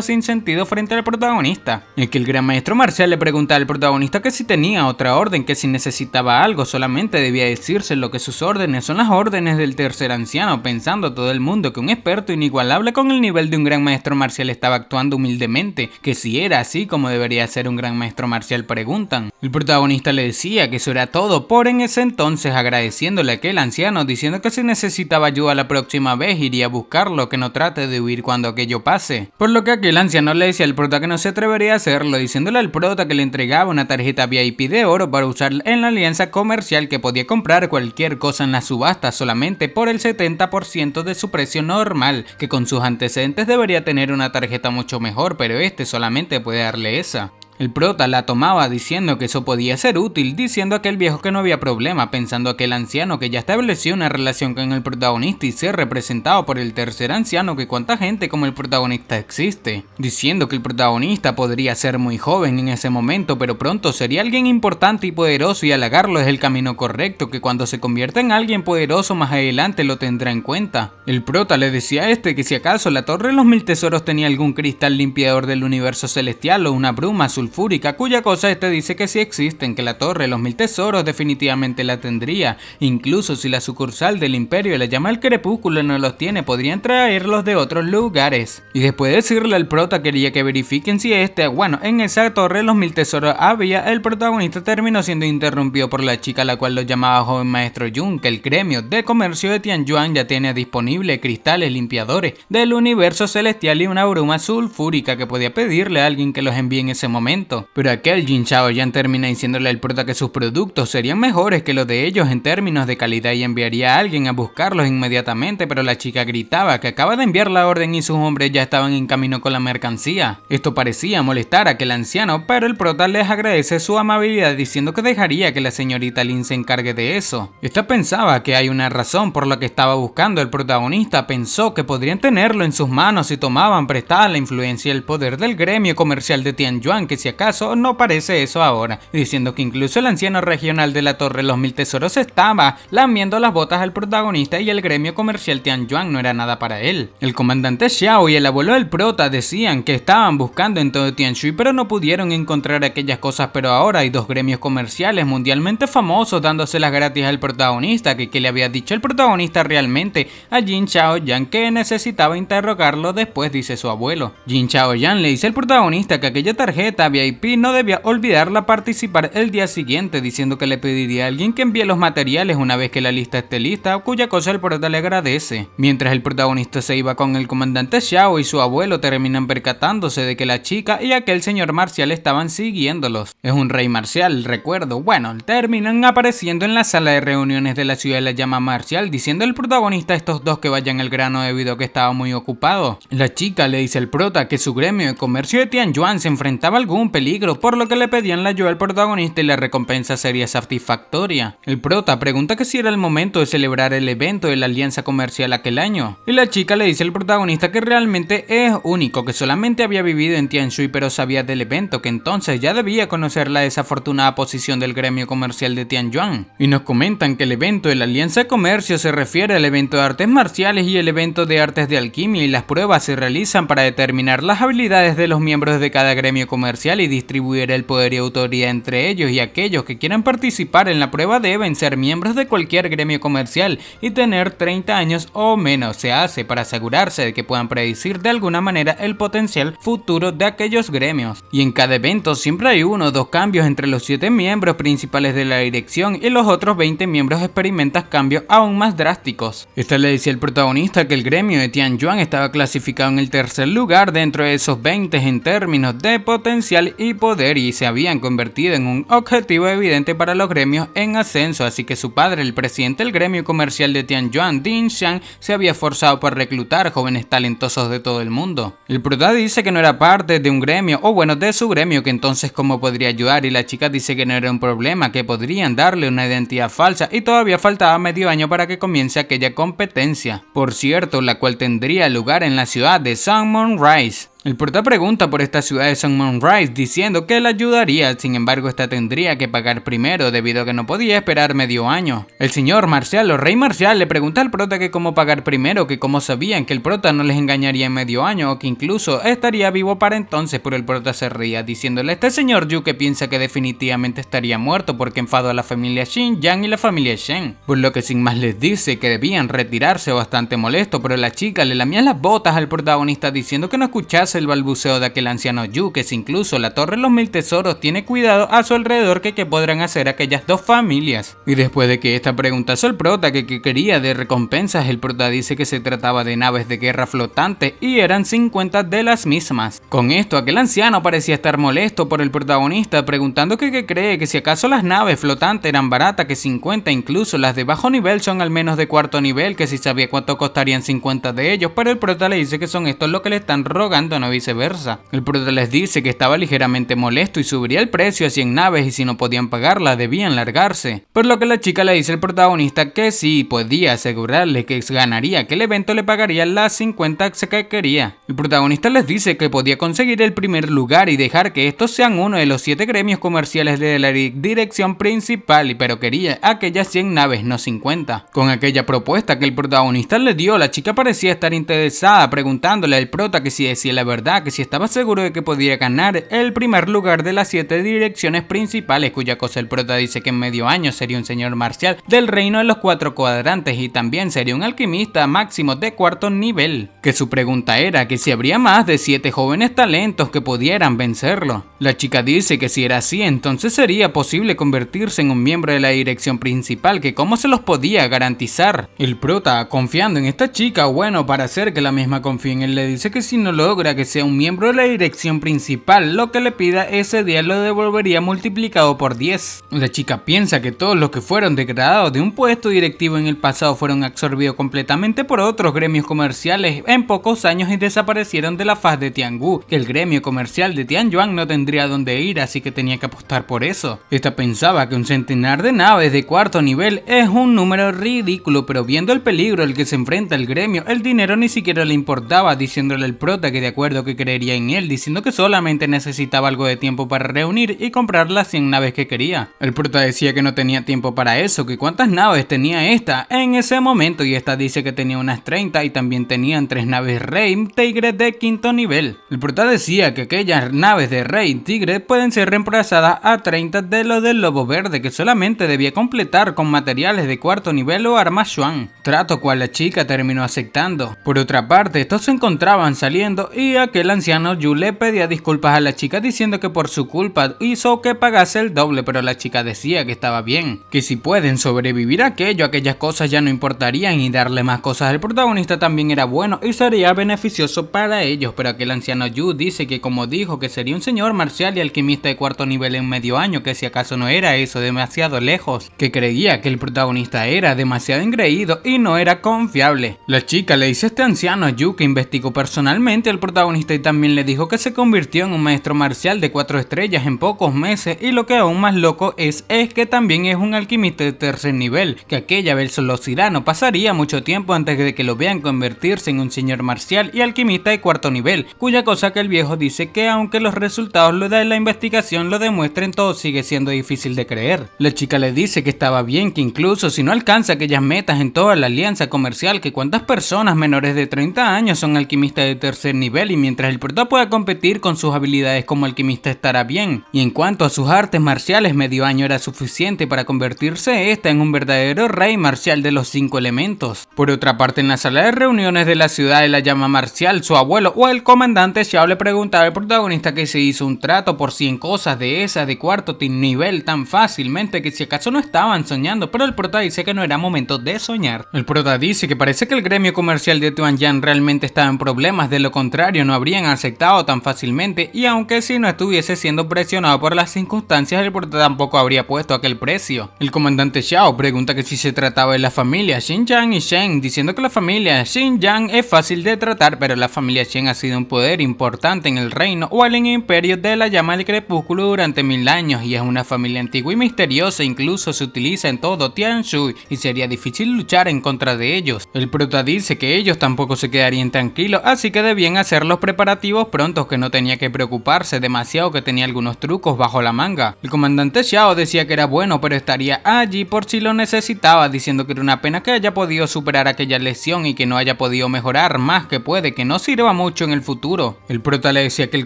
sin sentido frente al protagonista. Es que el gran maestro marcial le pregunta al protagonista que si tenía otra orden, que si necesitaba algo solamente debía decírselo, que sus órdenes son las órdenes del tercer anciano, pensando todo el mundo que un experto inigualable con el nivel de un gran maestro marcial estaba actuando humildemente, que si era así como debería ser un gran maestro marcial, preguntan. El protagonista le decía que eso era todo por en ese entonces, agradeciéndole a aquel anciano, diciendo que si necesitaba ayuda la próxima vez iría a buscarlo, que no trate de huir cuando aquello pase. Por lo que aquel anciano le decía al prota que no se atrevería a hacerlo, diciéndole al prota que le entregaba una tarjeta VIP de oro para usar en la alianza comercial, que podía comprar cualquier cosa en la subasta solamente por el 70% de su precio normal, que con sus antecedentes debería tener una tarjeta mucho mejor, pero este solamente puede darle esa. El prota la tomaba diciendo que eso podía ser útil, diciendo a aquel viejo que no había problema, pensando aquel anciano que ya estableció una relación con el protagonista y ser representado por el tercer anciano, que cuánta gente como el protagonista existe, diciendo que el protagonista podría ser muy joven en ese momento, pero pronto sería alguien importante y poderoso y halagarlo es el camino correcto, que cuando se convierta en alguien poderoso más adelante lo tendrá en cuenta. El prota le decía a este que si acaso la Torre de los Mil Tesoros tenía algún cristal limpiador del universo celestial o una bruma sulfúrica, cuya cosa este dice que sí existen, que la Torre de los Mil Tesoros definitivamente la tendría, incluso si la sucursal del Imperio la llama el Crepúsculo no los tiene, podrían traerlos de otros lugares. Y después de decirle al prota quería que verifiquen si bueno, en esa Torre de los Mil Tesoros había, el protagonista terminó siendo interrumpido por la chica, la cual lo llamaba joven maestro Jun, que el gremio de comercio de Tianyuan ya tiene disponible cristales limpiadores del universo celestial y una bruma sulfúrica que podía pedirle a alguien que los envíe en ese momento. Pero aquel Jin Chaoyan termina diciéndole al prota que sus productos serían mejores que los de ellos en términos de calidad y enviaría a alguien a buscarlos inmediatamente, pero la chica gritaba que acaba de enviar la orden y sus hombres ya estaban en camino con la mercancía. Esto parecía molestar a aquel anciano, pero el prota les agradece su amabilidad diciendo que dejaría que la señorita Lin se encargue de eso. Esta pensaba que hay una razón por la que estaba buscando el protagonista, pensó que podrían tenerlo en sus manos si tomaban prestada la influencia y el poder del gremio comercial de Tianyuan, que si acaso no parece eso ahora, diciendo que incluso el anciano regional de la Torre de los Mil Tesoros estaba lamiendo las botas al protagonista y el gremio comercial Tianyuan no era nada para él. El comandante Xiao y el abuelo del prota decían que estaban buscando en todo Tianshui pero no pudieron encontrar aquellas cosas, pero ahora hay dos gremios comerciales mundialmente famosos dándoselas gratis al protagonista, que le había dicho el protagonista realmente a Jin Chaoyan que necesitaba interrogarlo después, dice su abuelo. Jin Chaoyan le dice al protagonista que aquella tarjeta VIP no debía olvidarla participar el día siguiente, diciendo que le pediría a alguien que envíe los materiales una vez que la lista esté lista, cuya cosa el prota le agradece. Mientras el protagonista se iba con el comandante Xiao y su abuelo terminan percatándose de que la chica y aquel señor marcial estaban siguiéndolos. Es un rey marcial, recuerdo. Bueno, terminan apareciendo en la sala de reuniones de la ciudad de la llama marcial, diciendo al protagonista a estos dos que vayan al grano debido a que estaba muy ocupado. La chica le dice al prota que su gremio de comercio de Tianyuan se enfrentaba a algún peligro, por lo que le pedían la ayuda al protagonista y la recompensa sería satisfactoria. El prota pregunta que si era el momento de celebrar el evento de la alianza comercial aquel año, y la chica le dice al protagonista que realmente es único, que solamente había vivido en Tianshui pero sabía del evento, que entonces ya debía conocer la desafortunada posición del gremio comercial de Tianyuan. Y nos comentan que el evento de la alianza de comercio se refiere al evento de artes marciales y el evento de artes de alquimia, y las pruebas se realizan para determinar las habilidades de los miembros de cada gremio comercial y distribuir el poder y autoridad entre ellos, y aquellos que quieran participar en la prueba deben ser miembros de cualquier gremio comercial y tener 30 años o menos. Se hace para asegurarse de que puedan predecir de alguna manera el potencial futuro de aquellos gremios. Y en cada evento siempre hay uno o dos cambios entre los 7 miembros principales de la dirección, y los otros 20 miembros experimentan cambios aún más drásticos. Esta le decía el protagonista que el gremio de Tianyuan estaba clasificado en el tercer lugar dentro de esos 20 en términos de potencial y poder, y se habían convertido en un objetivo evidente para los gremios en ascenso, así que su padre, el presidente del gremio comercial de Tianyuan, Ding Xiang, se había esforzado por reclutar jóvenes talentosos de todo el mundo. El prota dice que no era parte de un gremio, o bueno, de su gremio, que entonces cómo podría ayudar, y la chica dice que no era un problema, que podrían darle una identidad falsa, y todavía faltaba medio año para que comience aquella competencia, por cierto, la cual tendría lugar en la ciudad de Sunmoon Rise. El prota pregunta por esta ciudad de Sunmoon Rise diciendo que él ayudaría, sin embargo esta tendría que pagar primero debido a que no podía esperar medio año. El señor marcial o rey marcial le pregunta al prota que cómo pagar primero, que cómo sabían que el prota no les engañaría en medio año o que incluso estaría vivo para entonces, pero el prota se ría diciéndole a este señor Yu que piensa que definitivamente estaría muerto porque enfadó a la familia Xin Yang y la familia Shen, por lo que sin más les dice que debían retirarse bastante molesto, pero la chica le lamía las botas al protagonista diciendo que no escuchase el balbuceo de aquel anciano Yu, que si incluso la Torre de los Mil Tesoros tiene cuidado a su alrededor que podrán hacer aquellas dos familias. Y después de que esta pregunta al prota que quería de recompensas, el prota dice que se trataba de naves de guerra flotantes y eran 50 de las mismas. Con esto aquel anciano parecía estar molesto por el protagonista, preguntando que cree que si acaso las naves flotantes eran baratas, que 50 incluso las de bajo nivel son al menos de cuarto nivel, que si sabía cuánto costarían 50 de ellos, pero el prota le dice que son estos lo que le están rogando no viceversa. El prota les dice que estaba ligeramente molesto y subiría el precio a 100 naves y si no podían pagarla debían largarse. Por lo que la chica le dice al protagonista que sí podía asegurarle que ganaría, que el evento le pagaría las 50 que quería. El protagonista les dice que podía conseguir el primer lugar y dejar que estos sean uno de los 7 gremios comerciales de la dirección principal, pero quería aquellas 100 naves, no 50. Con aquella propuesta que el protagonista le dio, la chica parecía estar interesada, preguntándole al prota que si decía la verdad, que si estaba seguro de que podría ganar el primer lugar de las 7 direcciones principales, cuya cosa el prota dice que en medio año sería un señor marcial del reino de los 4 cuadrantes y también sería un alquimista máximo de 4º nivel. Que su pregunta era que si habría más de 7 jóvenes talentos que pudieran vencerlo. La chica dice que si era así, entonces sería posible convertirse en un miembro de la dirección principal, que cómo se los podía garantizar. El prota, confiando en esta chica, bueno, para hacer que la misma confíe en él, le dice que si no logra que sea un miembro de la dirección principal, lo que le pida ese día lo devolvería multiplicado por 10. La chica piensa que todos los que fueron degradados de un puesto directivo en el pasado fueron absorbidos completamente por otros gremios comerciales en pocos años y desaparecieron de la faz de Tiangú, que el gremio comercial de Tianyuan no tendría dónde ir, así que tenía que apostar por eso. Esta pensaba que un centenar de naves de 4º nivel es un número ridículo, pero viendo el peligro al que se enfrenta el gremio, el dinero ni siquiera le importaba, diciéndole al prota que de acuerdo que creería en él, diciendo que solamente necesitaba algo de tiempo para reunir y comprar las 100 naves que quería. El prota decía que no tenía tiempo para eso, que cuántas naves tenía esta en ese momento, y esta dice que tenía unas 30 y también tenían 3 naves Rey Tigre de 5º nivel. El prota decía que aquellas naves de Rey Tigre pueden ser reemplazadas a 30 de los del Lobo Verde, que solamente debía completar con materiales de 4º nivel o armas Xuan, trato cual la chica terminó aceptando. Por otra parte, estos se encontraban saliendo y aquel anciano Yu le pedía disculpas a la chica diciendo que por su culpa hizo que pagase el doble, pero la chica decía que estaba bien, que si pueden sobrevivir a aquellas cosas ya no importarían, y darle más cosas al protagonista también era bueno y sería beneficioso para ellos. Pero aquel anciano Yu dice que como dijo que sería un señor marcial y alquimista de 4º nivel en medio año, que si acaso no era eso demasiado lejos, que creía que el protagonista era demasiado engreído y no era confiable. La chica le dice a este anciano Yu que investigó personalmente al protagonista y también le dijo que se convirtió en un maestro marcial de 4 estrellas en pocos meses, y lo que aún más loco es que también es un alquimista de 3º nivel, que aquella velocidad no pasaría mucho tiempo antes de que lo vean convertirse en un señor marcial y alquimista de 4º nivel, cuya cosa que el viejo dice que aunque los resultados de la investigación lo demuestren, todo sigue siendo difícil de creer. La chica le dice que estaba bien, que incluso si no alcanza aquellas metas en toda la alianza comercial, que cuántas personas menores de 30 años son alquimistas de 3º nivel, y mientras el prota pueda competir con sus habilidades como alquimista estará bien. Y en cuanto a sus artes marciales, medio año era suficiente para convertirse esta en un verdadero rey marcial de los 5 elementos. Por otra parte, en la sala de reuniones de la ciudad de la llama marcial, su abuelo o el comandante Xiao le preguntaba al protagonista que se hizo un trato por 100 cosas de esas de 4º nivel tan fácilmente, que si acaso no estaban soñando, pero el prota dice que no era momento de soñar. El prota dice que parece que el gremio comercial de Tianyuan realmente estaba en problemas, de lo contrario no habrían aceptado tan fácilmente, y aunque si no estuviese siendo presionado por las circunstancias, el prota tampoco habría puesto aquel precio. El comandante Xiao pregunta que si se trataba de la familia Xinjiang y Shen, diciendo que la familia Xinjiang es fácil de tratar, pero la familia Shen ha sido un poder importante en el reino o en el imperio de la llama del crepúsculo durante 1000 años, y es una familia antigua y misteriosa, incluso se utiliza en todo Tianshu y sería difícil luchar en contra de ellos. El prota dice que ellos tampoco se quedarían tranquilos, así que debían hacer los preparativos prontos, que no tenía que preocuparse demasiado, que tenía algunos trucos bajo la manga. El comandante Xiao decía que era bueno, pero estaría allí por si lo necesitaba, diciendo que era una pena que haya podido superar aquella lesión y que no haya podido mejorar más, que puede que no sirva mucho en el futuro. El prota le decía que el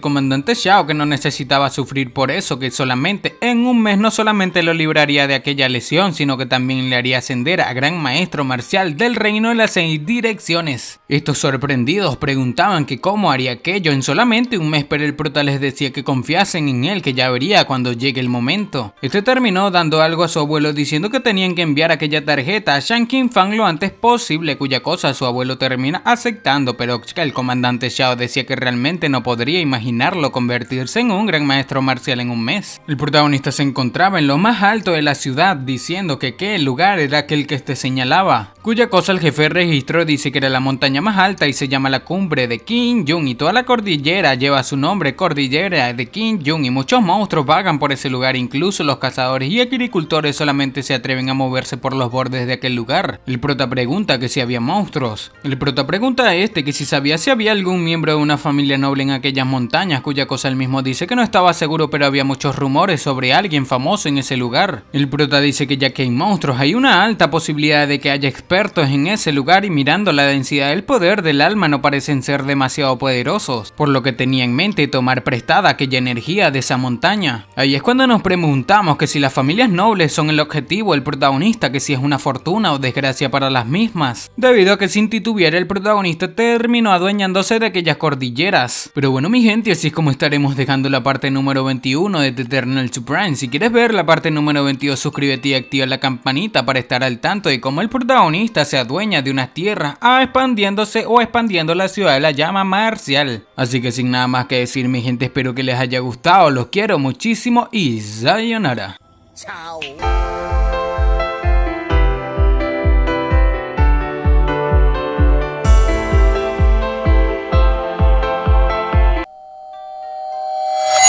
comandante Xiao que no necesitaba sufrir por eso, que solamente en un mes no solamente lo libraría de aquella lesión, sino que también le haría ascender a gran maestro marcial del reino de las 6 direcciones. Estos sorprendidos preguntaban que cómo haría aquello en solamente un mes, pero el prota les decía que confiasen en él, que ya vería cuando llegue el momento. Este terminó dando algo a su abuelo, diciendo que tenían que enviar aquella tarjeta a Shan Qingfang lo antes posible, cuya cosa su abuelo termina aceptando, pero el comandante Xiao decía que realmente no podría imaginarlo convertirse en un gran maestro marcial en un mes. El protagonista se encontraba en lo más alto de la ciudad, diciendo que qué lugar era aquel que este señalaba, cuya cosa el jefe de registro dice que era la montaña más alta y se llama la cumbre de Qin Yun, y toda la cordillera lleva su nombre, Cordillera de Qingyun, y muchos monstruos vagan por ese lugar, incluso los cazadores y agricultores solamente se atreven a moverse por los bordes de aquel lugar. El prota pregunta que si había monstruos. El prota pregunta a este que si sabía si había algún miembro de una familia noble en aquellas montañas, cuya cosa él mismo dice que no estaba seguro, pero había muchos rumores sobre alguien famoso en ese lugar. El prota dice que ya que hay monstruos, hay una alta posibilidad de que haya expertos en ese lugar, y mirando la densidad del poder del alma no parecen ser demasiado poderosos, por lo que tenía en mente tomar prestada aquella energía de esa montaña. Ahí es cuando nos preguntamos que si las familias nobles son el objetivo del protagonista, que si es una fortuna o desgracia para las mismas, debido a que sin titubear el protagonista terminó adueñándose de aquellas cordilleras. Pero bueno mi gente, así es como estaremos dejando la parte número 21 de The Eternal Supreme. Si quieres ver la parte número 22, suscríbete y activa la campanita para estar al tanto de cómo el protagonista se adueña de unas tierras expandiendo la ciudad de la llama marcial. Así que sin nada más que decir mi gente, espero que les haya gustado, los quiero muchísimo y sayonara. Chao.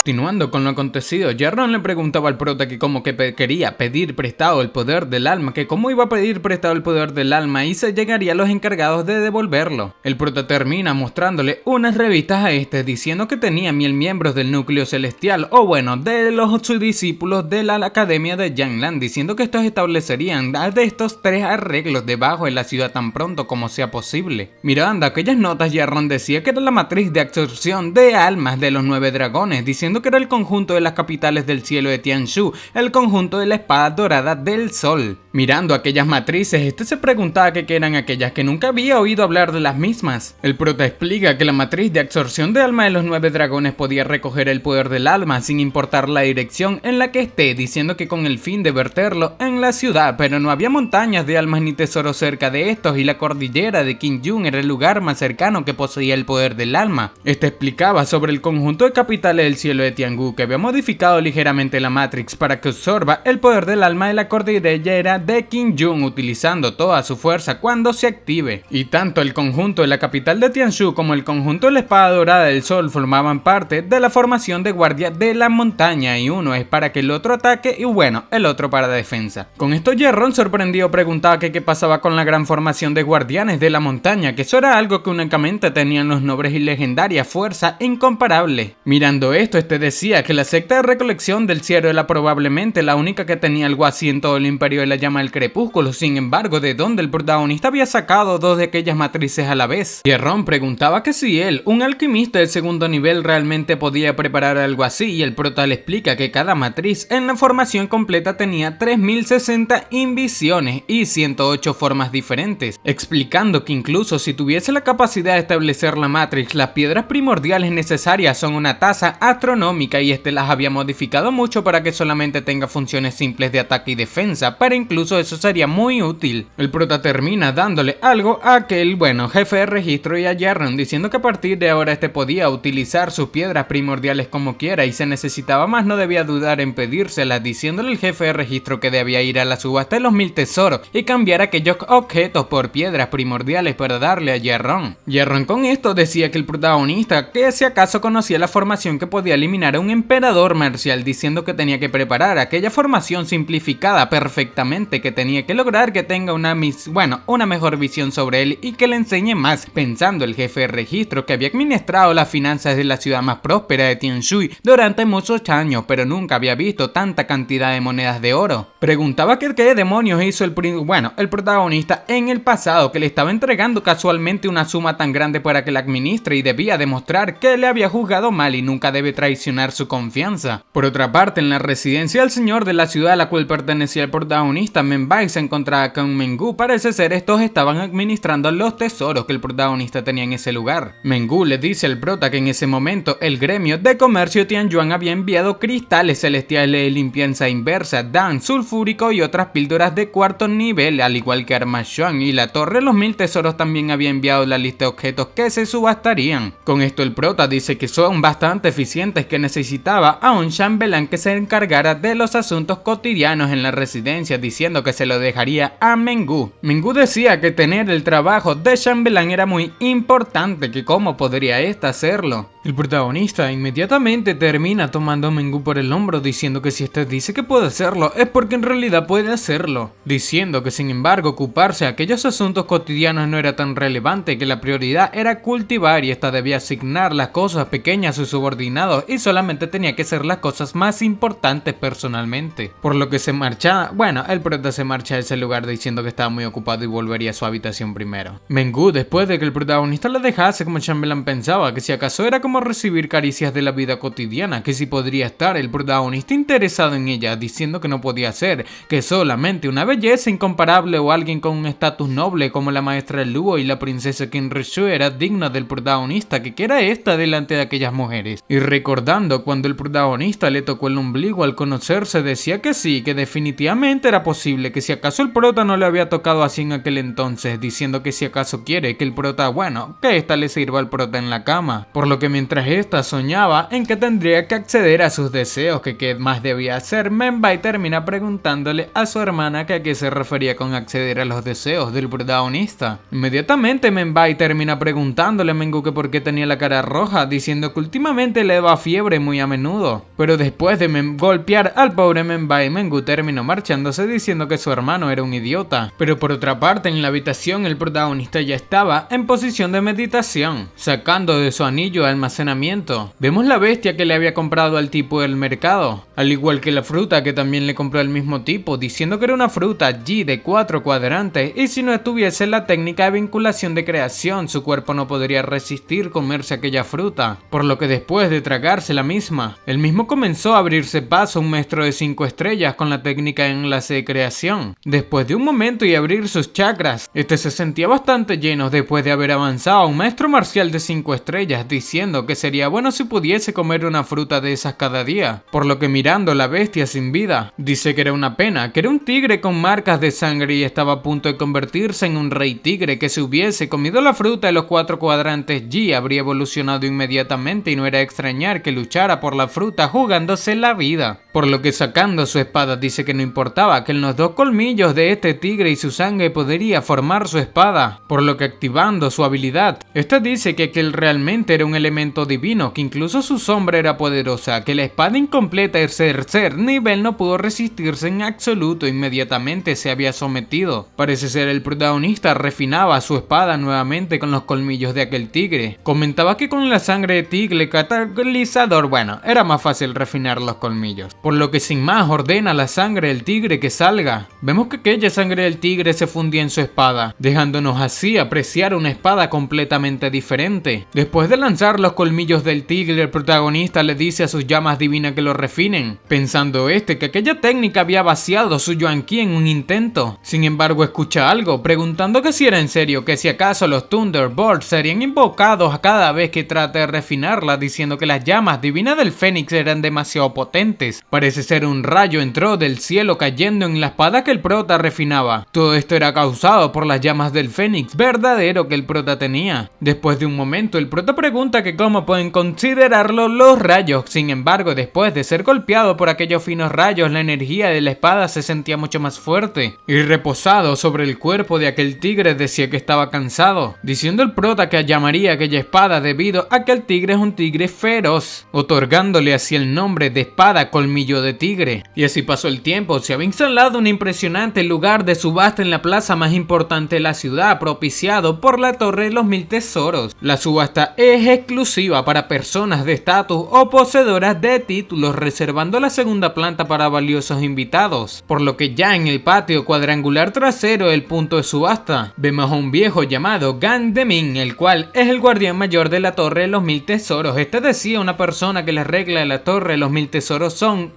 Continuando con lo acontecido, Jarron le preguntaba al prota que como que quería pedir prestado el poder del alma, que cómo iba a pedir prestado el poder del alma y se llegaría a los encargados de devolverlo. El prota termina mostrándole unas revistas a este diciendo que tenía 1000 miembros del núcleo celestial, o bueno, de los discípulos de la academia de Yanlan, diciendo que estos establecerían de estos 3 arreglos debajo de la ciudad tan pronto como sea posible. Mirando aquellas notas, Jarron decía que era la matriz de absorción de almas de los 9 dragones, diciendo que era el conjunto de las capitales del cielo de Tianshu, el conjunto de la espada dorada del sol. Mirando aquellas matrices, este se preguntaba que eran aquellas, que nunca había oído hablar de las mismas. El prota explica que la matriz de absorción de alma de los 9 dragones podía recoger el poder del alma sin importar la dirección en la que esté, diciendo que con el fin de verterlo en la ciudad, pero no había montañas de almas ni tesoros cerca de estos, y la cordillera de Qingyun era el lugar más cercano que poseía el poder del alma. Este explicaba sobre el conjunto de capitales del cielo de Tiangu, que había modificado ligeramente la Matrix para que absorba el poder del alma de la cordillera de Qingyun, utilizando toda su fuerza cuando se active. Y tanto el conjunto de la capital de Tianshu como el conjunto de la espada dorada del sol formaban parte de la formación de guardia de la montaña, y uno es para que el otro ataque y bueno, el otro para defensa. Con esto Jarron sorprendido preguntaba que qué pasaba con la gran formación de guardianes de la montaña, que eso era algo que únicamente tenían los nobles y legendaria fuerza incomparable. Mirando esto, este decía que la secta de recolección del cielo era probablemente la única que tenía algo así en todo el imperio de la llama del crepúsculo. Sin embargo, ¿de dónde el protagonista había sacado 2 de aquellas matrices a la vez? Jarron preguntaba que si él, un alquimista de segundo nivel, realmente podía preparar algo así, y el prota le explica que cada matriz en la formación completa tenía 3060 invisiones y 108 formas diferentes, explicando que incluso si tuviese la capacidad de establecer la matrix, las piedras primordiales necesarias son una tasa astronómica, y este las había modificado mucho para que solamente tenga funciones simples de ataque y defensa, pero incluso eso sería muy útil. El prota termina dándole algo a aquel, jefe de registro y a Jarron, diciendo que a partir de ahora este podía utilizar sus piedras primordiales como quiera, y se necesitaba más no debía dudar en pedírselas, diciéndole al jefe de registro que debía ir a la subasta de los 1000 tesoros y cambiar aquellos objetos por piedras primordiales para darle a Jarron. Jarron con esto decía que el protagonista, que si acaso conocía la formación que podía eliminar a un emperador marcial, diciendo que tenía que preparar aquella formación simplificada perfectamente, que tenía que lograr que tenga una mejor visión sobre él y que le enseñe más, pensando el jefe de registro que había administrado las finanzas de la ciudad más próspera de Tianshui durante muchos años, pero nunca había visto tanta cantidad de monedas de oro. Preguntaba que qué demonios hizo el protagonista en el pasado, que le estaba entregando casualmente una suma tan grande para que la administre, y debía demostrar que le había juzgado mal y nunca debe traicionar su confianza. Por otra parte, en la residencia del señor de la ciudad a la cual pertenecía el protagonista, Menbai se encontraba con Mengu. Parece ser estos estaban administrando los tesoros que el protagonista tenía en ese lugar. Mengu le dice al prota que en ese momento el gremio de comercio Tianyuan había enviado cristales celestiales de limpieza inversa, dan sulfúrico y otras píldoras de cuarto nivel, al igual que Armashuan, y la torre de los 1000 tesoros también había enviado la lista de objetos que se subastarían. Con esto el prota dice que son bastante eficientes que necesitaba a un chambelán que se encargara de los asuntos cotidianos en la residencia, diciendo que se lo dejaría a Mengu. Mengu decía que tener el trabajo de chambelán era muy importante, que cómo podría ésta hacerlo. El protagonista inmediatamente termina tomando a Mengu por el hombro, diciendo que si este dice que puede hacerlo es porque en realidad puede hacerlo, diciendo que sin embargo ocuparse de aquellos asuntos cotidianos no era tan relevante, que la prioridad era cultivar y esta debía asignar las cosas pequeñas a sus subordinados y solamente tenía que ser las cosas más importantes personalmente. Por lo que se marcha, el prota se marcha a ese lugar diciendo que estaba muy ocupado y volvería a su habitación primero. Mengu, después de que el protagonista lo dejase como Chambelán pensaba, que si acaso era como recibir caricias de la vida cotidiana, que si podría estar el protagonista interesado en ella, diciendo que no podía ser, que solamente una belleza incomparable o alguien con un estatus noble como la maestra Luo y la princesa Kinrishu era digna del protagonista, que era esta delante de aquellas mujeres. Y recordando cuando el protagonista le tocó el ombligo al conocerse, decía que sí, que definitivamente era posible, que si acaso el prota no le había tocado así en aquel entonces, diciendo que si acaso quiere que el prota, que esta le sirva al prota en la cama. Por lo que mientras esta soñaba en que tendría que acceder a sus deseos, que qué más debía hacer, Menbai termina preguntándole a su hermana que a qué se refería con acceder a los deseos del protagonista. Inmediatamente Menbai termina preguntándole a Mengu que por qué tenía la cara roja, diciendo que últimamente le daba fiebre muy a menudo. Pero después de golpear al pobre Menbai, Mengu terminó marchándose diciendo que su hermano era un idiota. Pero por otra parte, en la habitación el protagonista ya estaba en posición de meditación, sacando de su anillo de almacenamiento. Vemos la bestia que le había comprado al tipo del mercado, al igual que la fruta que también le compró al mismo tipo, diciendo que era una fruta G de 4 cuadrantes y si no estuviese la técnica de vinculación de creación, su cuerpo no podría resistir comerse aquella fruta, por lo que después de tragarse la misma, él mismo comenzó a abrirse paso a un maestro de 5 estrellas con la técnica de enlace de creación. Después de un momento y abrir sus chakras, este se sentía bastante lleno después de haber avanzado a un maestro marcial de 5 estrellas, diciendo que sería bueno si pudiese comer una fruta de esas cada día, por lo que mirando la bestia sin vida, dice que era una pena, que era un tigre con marcas de sangre y estaba a punto de convertirse en un rey tigre, que si hubiese comido la fruta de los 4 cuadrantes G habría evolucionado inmediatamente y no era extrañar que luchara por la fruta jugándose la vida. Por lo que sacando su espada dice que no importaba, que en los 2 colmillos de este tigre y su sangre podría formar su espada, por lo que activando su habilidad, esta dice que aquel realmente era un elemento divino, que incluso su sombra era poderosa, que la espada incompleta de tercer nivel no pudo resistirse en absoluto, inmediatamente se había sometido. Parece ser el protagonista refinaba su espada nuevamente con los colmillos de aquel tigre. Comentaba que con la sangre de tigre catalizador, era más fácil refinar los colmillos. Por lo que sin más ordena la sangre del tigre que salga. Vemos que aquella sangre del tigre se fundía en su espada, dejándonos así apreciar una espada completamente diferente. Después de lanzar los colmillos del tigre, el protagonista le dice a sus llamas divinas que lo refinen, pensando que aquella técnica había vaciado su Yuan Qi en un intento. Sin embargo, escucha algo, preguntando que si era en serio, que si acaso los Thunderbolts serían invocados a cada vez que trate de refinarla, diciendo que las llamas divinas del Fénix eran demasiado potentes. Parece ser un rayo entró del cielo cayendo en la espada que el prota refinaba. Todo esto era causado por las llamas del Fénix verdadero que el prota tenía. Después de un momento, el prota pregunta que cómo pueden considerarlo los rayos. Sin embargo, después de ser golpeado por aquellos finos rayos, la energía de la espada se sentía mucho más fuerte. Y reposado sobre el cuerpo de aquel tigre decía que estaba cansado, diciendo el prota que llamaría aquella espada debido a que el tigre es un tigre feroz, otorgándole así el nombre de espada colmillo de tigre. Y así pasó el tiempo, se había instalado un impresionante lugar de subasta en la plaza más importante de la ciudad, propiciado por la Torre de los 1000 Tesoros. La subasta es exclusiva para personas de estatus o poseedoras de títulos, reservando la segunda planta para valiosos invitados. Por lo que ya en el patio cuadrangular trasero del punto de subasta, vemos a un viejo llamado Gang Demin, el cual es el guardián mayor de la Torre de los 1000 Tesoros. Este decía una persona que las reglas de la Torre de los 1000 Tesoros son,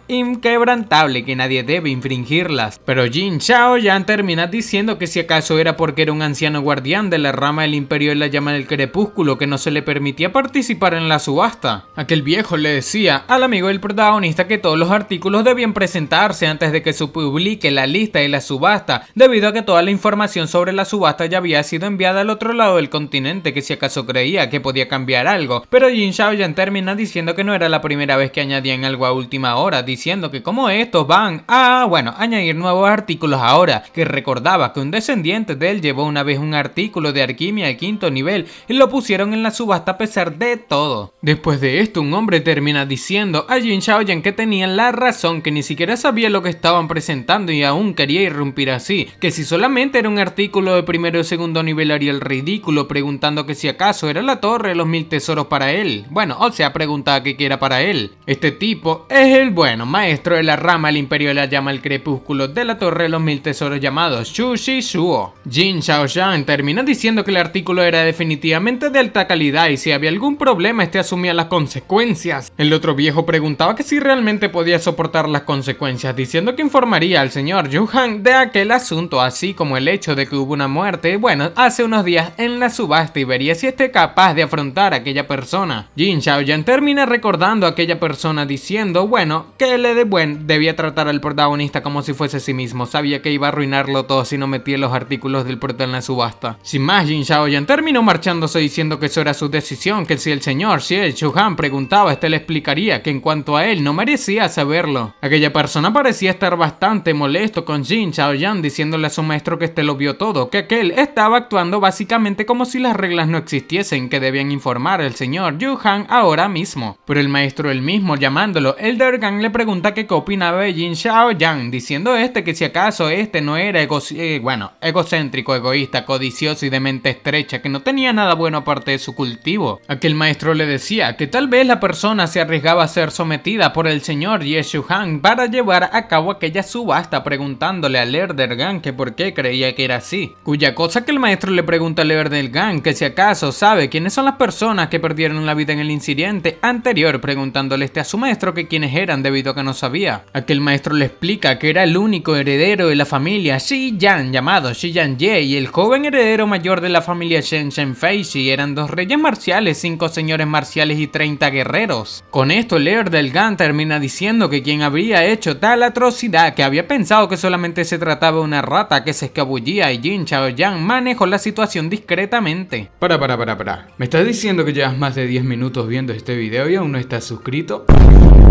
inquebrantables, que nadie debe infringirlas. Pero Jin Chao Yan termina diciendo que si acaso era porque era un anciano guardián de la rama del Imperio de la Llama del Crepúsculo que no se le permitía participar en la subasta. Aquel viejo le decía al amigo del protagonista que todos los artículos debían presentarse antes de que se publique la lista de la subasta, debido a que toda la información sobre la subasta ya había sido enviada al otro lado del continente, que si acaso creía que podía cambiar algo. Pero Jin Chao Yan termina diciendo que no era la primera vez que añadían algo a última hora, diciendo que como estos van a, añadir nuevos artículos ahora, que recordaba que un descendiente de él llevó una vez un artículo de alquimia de 5º nivel y lo pusieron en la subasta a pesar de todo. Después de esto, un hombre termina diciendo a Jin Shaoyan que tenían la razón, que ni siquiera sabía lo que estaban presentando y aún quería irrumpir así, que si solamente era un artículo de 1º y 2º nivel haría el ridículo, preguntando que si acaso era la torre de los 1000 tesoros para él. Preguntaba que era para él. Este tipo es el maestro de la rama del imperio de la llama del crepúsculo de la torre de los 1000 tesoros llamado Shu Shi Shuo. Jin Shaoyan termina diciendo que el artículo era definitivamente de alta calidad y si había algún problema asumía las consecuencias. El otro viejo preguntaba que si realmente podía soportar las consecuencias, diciendo que informaría al señor Yu Han de aquel asunto, así como el hecho de que hubo una muerte, hace unos días en la subasta y vería si esté capaz de afrontar a aquella persona. Jin Shaoyan termina recordando a aquella persona diciendo, que debía tratar al protagonista como si fuese sí mismo, sabía que iba a arruinarlo todo si no metía los artículos del prota en la subasta. Sin más, Jin Shaoyan terminó marchándose diciendo que eso era su decisión, que si el señor Xie Chuhan preguntaba, le explicaría que en cuanto a él no merecía saberlo. Aquella persona parecía estar bastante molesto con Jin Shaoyan, diciéndole a su maestro que lo vio todo, que aquel estaba actuando básicamente como si las reglas no existiesen, que debían informar al señor Yu Han ahora mismo. Pero el maestro él mismo, llamándolo Elder Gang, le pregunta que qué opinaba de Jin Shaoyan, diciendo que si acaso no era egocéntrico, egoísta, codicioso y de mente estrecha, que no tenía nada bueno aparte de su cultivo. Aquel maestro le decía que tal vez la persona se arriesgaba a ser sometida por el señor Ye Shuhan para llevar a cabo aquella subasta, preguntándole al Elder Gang que por qué creía que era así. Cuya cosa que el maestro le pregunta al Elder Gang que si acaso sabe quiénes son las personas que perdieron la vida en el incidente anterior, preguntándole a su maestro que quiénes eran debido a que no sabía. Aquel maestro le explica que era el único heredero de la familia Shi Yan llamado Shi Yan Ye y el joven heredero mayor de la familia Shen Shen Fei Shi eran 2 reyes marciales, 5 señores marciales y 30 guerreros. Con esto el Elder Gang termina diciendo que quien habría hecho tal atrocidad, que había pensado que solamente se trataba de una rata que se escabullía y Jin Shaoyan manejó la situación discretamente. Para. ¿Me estás diciendo que llevas más de 10 minutos viendo este video y aún no estás suscrito?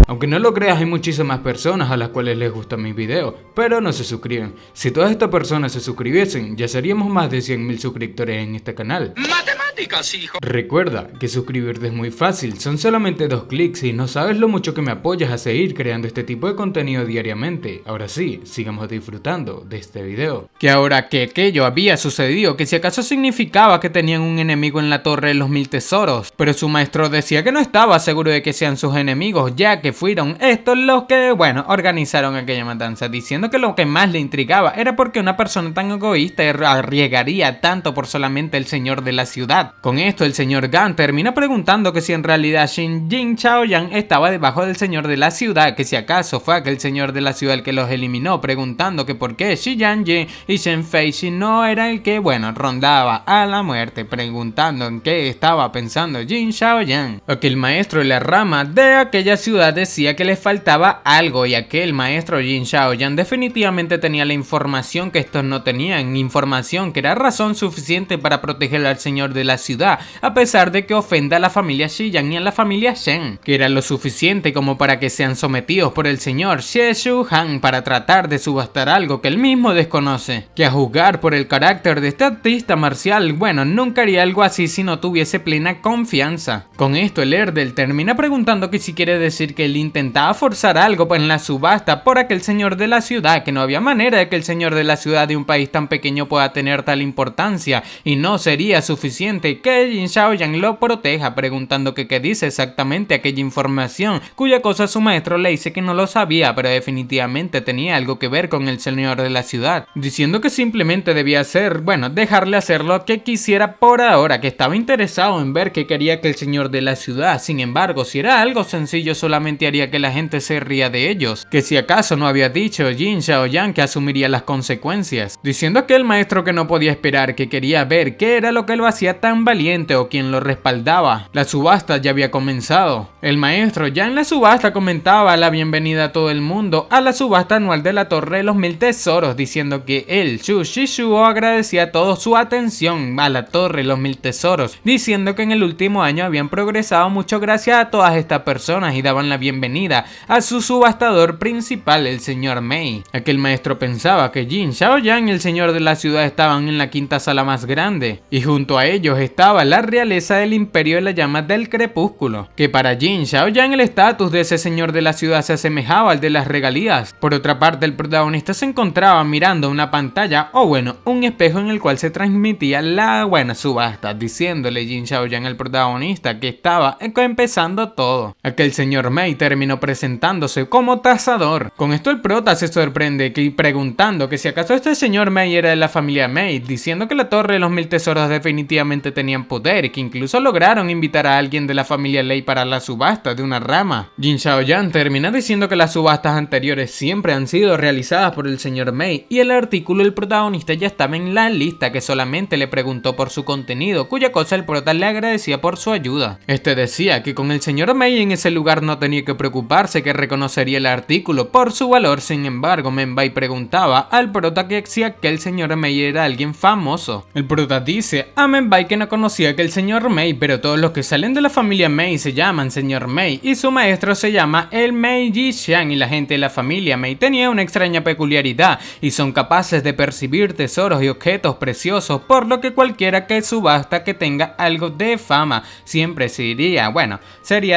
Aunque no lo creas, hay muchísimas personas a las cuales les gustan mis videos, pero no se suscriben. Si todas estas personas se suscribiesen, ya seríamos más de 100.000 suscriptores en este canal. ¡Matemáticas, hijo! Recuerda que suscribirte es muy fácil, son solamente 2 clics y no sabes lo mucho que me apoyas a seguir creando este tipo de contenido diariamente. Ahora sí, sigamos disfrutando de este video. Que ahora que aquello había sucedido, que si acaso significaba que tenían un enemigo en la torre de los 1000 tesoros, pero su maestro decía que no estaba seguro de que sean sus enemigos, ya que fueron estos los que, organizaron aquella matanza, diciendo que lo que más le intrigaba era porque una persona tan egoísta arriesgaría tanto por solamente el señor de la ciudad. Con esto el señor Gan termina preguntando que si en realidad Jin Shaoyan estaba debajo del señor de la ciudad, que si acaso fue aquel señor de la ciudad el que los eliminó, preguntando que por qué Shi Yan Ye y Shen Fei Shi no era el que, rondaba a la muerte, preguntando en qué estaba pensando Jin Shaoyan. Aquel maestro de la rama de aquella ciudad decía que le faltaba algo y aquel maestro Jin Shaoyan definitivamente tenía la información que estos no tenían, información que era razón suficiente para proteger al señor de la ciudad, a pesar de que ofenda a la familia Shi Yan y a la familia Shen, que era lo suficiente como para que sean sometidos por el señor Xie Shuhan para tratar de subastar algo que él mismo desconoce, que a juzgar por el carácter de este artista marcial, nunca haría algo así si no tuviese plena confianza. Con esto el Elder termina preguntando que si quiere decir que él intentaba forzar algo en la subasta por aquel señor de la ciudad, que no había manera de que el señor de la ciudad de un país tan pequeño pueda tener tal importancia y no sería suficiente que Jin Shaoyan lo proteja, preguntando que qué dice exactamente aquella información, cuya cosa su maestro le dice que no lo sabía, pero definitivamente tenía algo que ver con el señor de la ciudad, diciendo que simplemente debía hacer, dejarle hacer lo que quisiera por ahora, que estaba interesado en ver qué quería que el señor de la ciudad. Sin embargo, si era algo sencillo, solamente haría que la gente se ría de ellos, que si acaso no había dicho Jin Shaoyan que asumiría las consecuencias, diciendo que el maestro que no podía esperar, que quería ver qué era lo que lo hacía tan tan valiente o quién lo respaldaba. La subasta ya había comenzado. El maestro ya en la subasta comentaba la bienvenida a todo el mundo a la subasta anual de la Torre de los Mil Tesoros, diciendo que él, Shu Shishuo, agradecía a todos su atención a la Torre de los Mil Tesoros, diciendo que en el último año habían progresado mucho gracias a todas estas personas y daban la bienvenida a su subastador principal, el señor Mei. Aquel maestro pensaba que Jin Shaoyan y el señor de la ciudad estaban en la quinta sala más grande, y junto a ellos estaba la realeza del Imperio de la Llama del Crepúsculo, que para Jin Shaoyan el estatus de ese señor de la ciudad se asemejaba al de las regalías. Por otra parte, el protagonista se encontraba mirando una pantalla, o bueno, un espejo en el cual se transmitía la buena subasta, diciéndole Jin Shaoyan al protagonista que estaba empezando todo. Aquel señor Mei terminó presentándose como tasador. Con esto el prota se sorprende y preguntando que si acaso este señor Mei era de la familia Mei, diciendo que la Torre de los Mil Tesoros definitivamente tenían poder y que incluso lograron invitar a alguien de la familia Lei para la subasta de una rama. Jin Shaoyan termina diciendo que las subastas anteriores siempre han sido realizadas por el señor Mei, y el artículo del protagonista ya estaba en la lista, que solamente le preguntó por su contenido, cuya cosa el prota le agradecía por su ayuda. Este decía que con el señor Mei en ese lugar no tenía que preocuparse, que reconocería el artículo por su valor. Sin embargo, Menbai preguntaba al prota que si aquel señor Mei era alguien famoso. El prota dice a Menbai que no conocía que el señor Mei, pero todos los que salen de la familia Mei se llaman señor Mei y su maestro se llama el Mei Jishan, y la gente de la familia Mei tenía una extraña peculiaridad y son capaces de percibir tesoros y objetos preciosos, por lo que cualquiera que subasta que tenga algo de fama siempre sería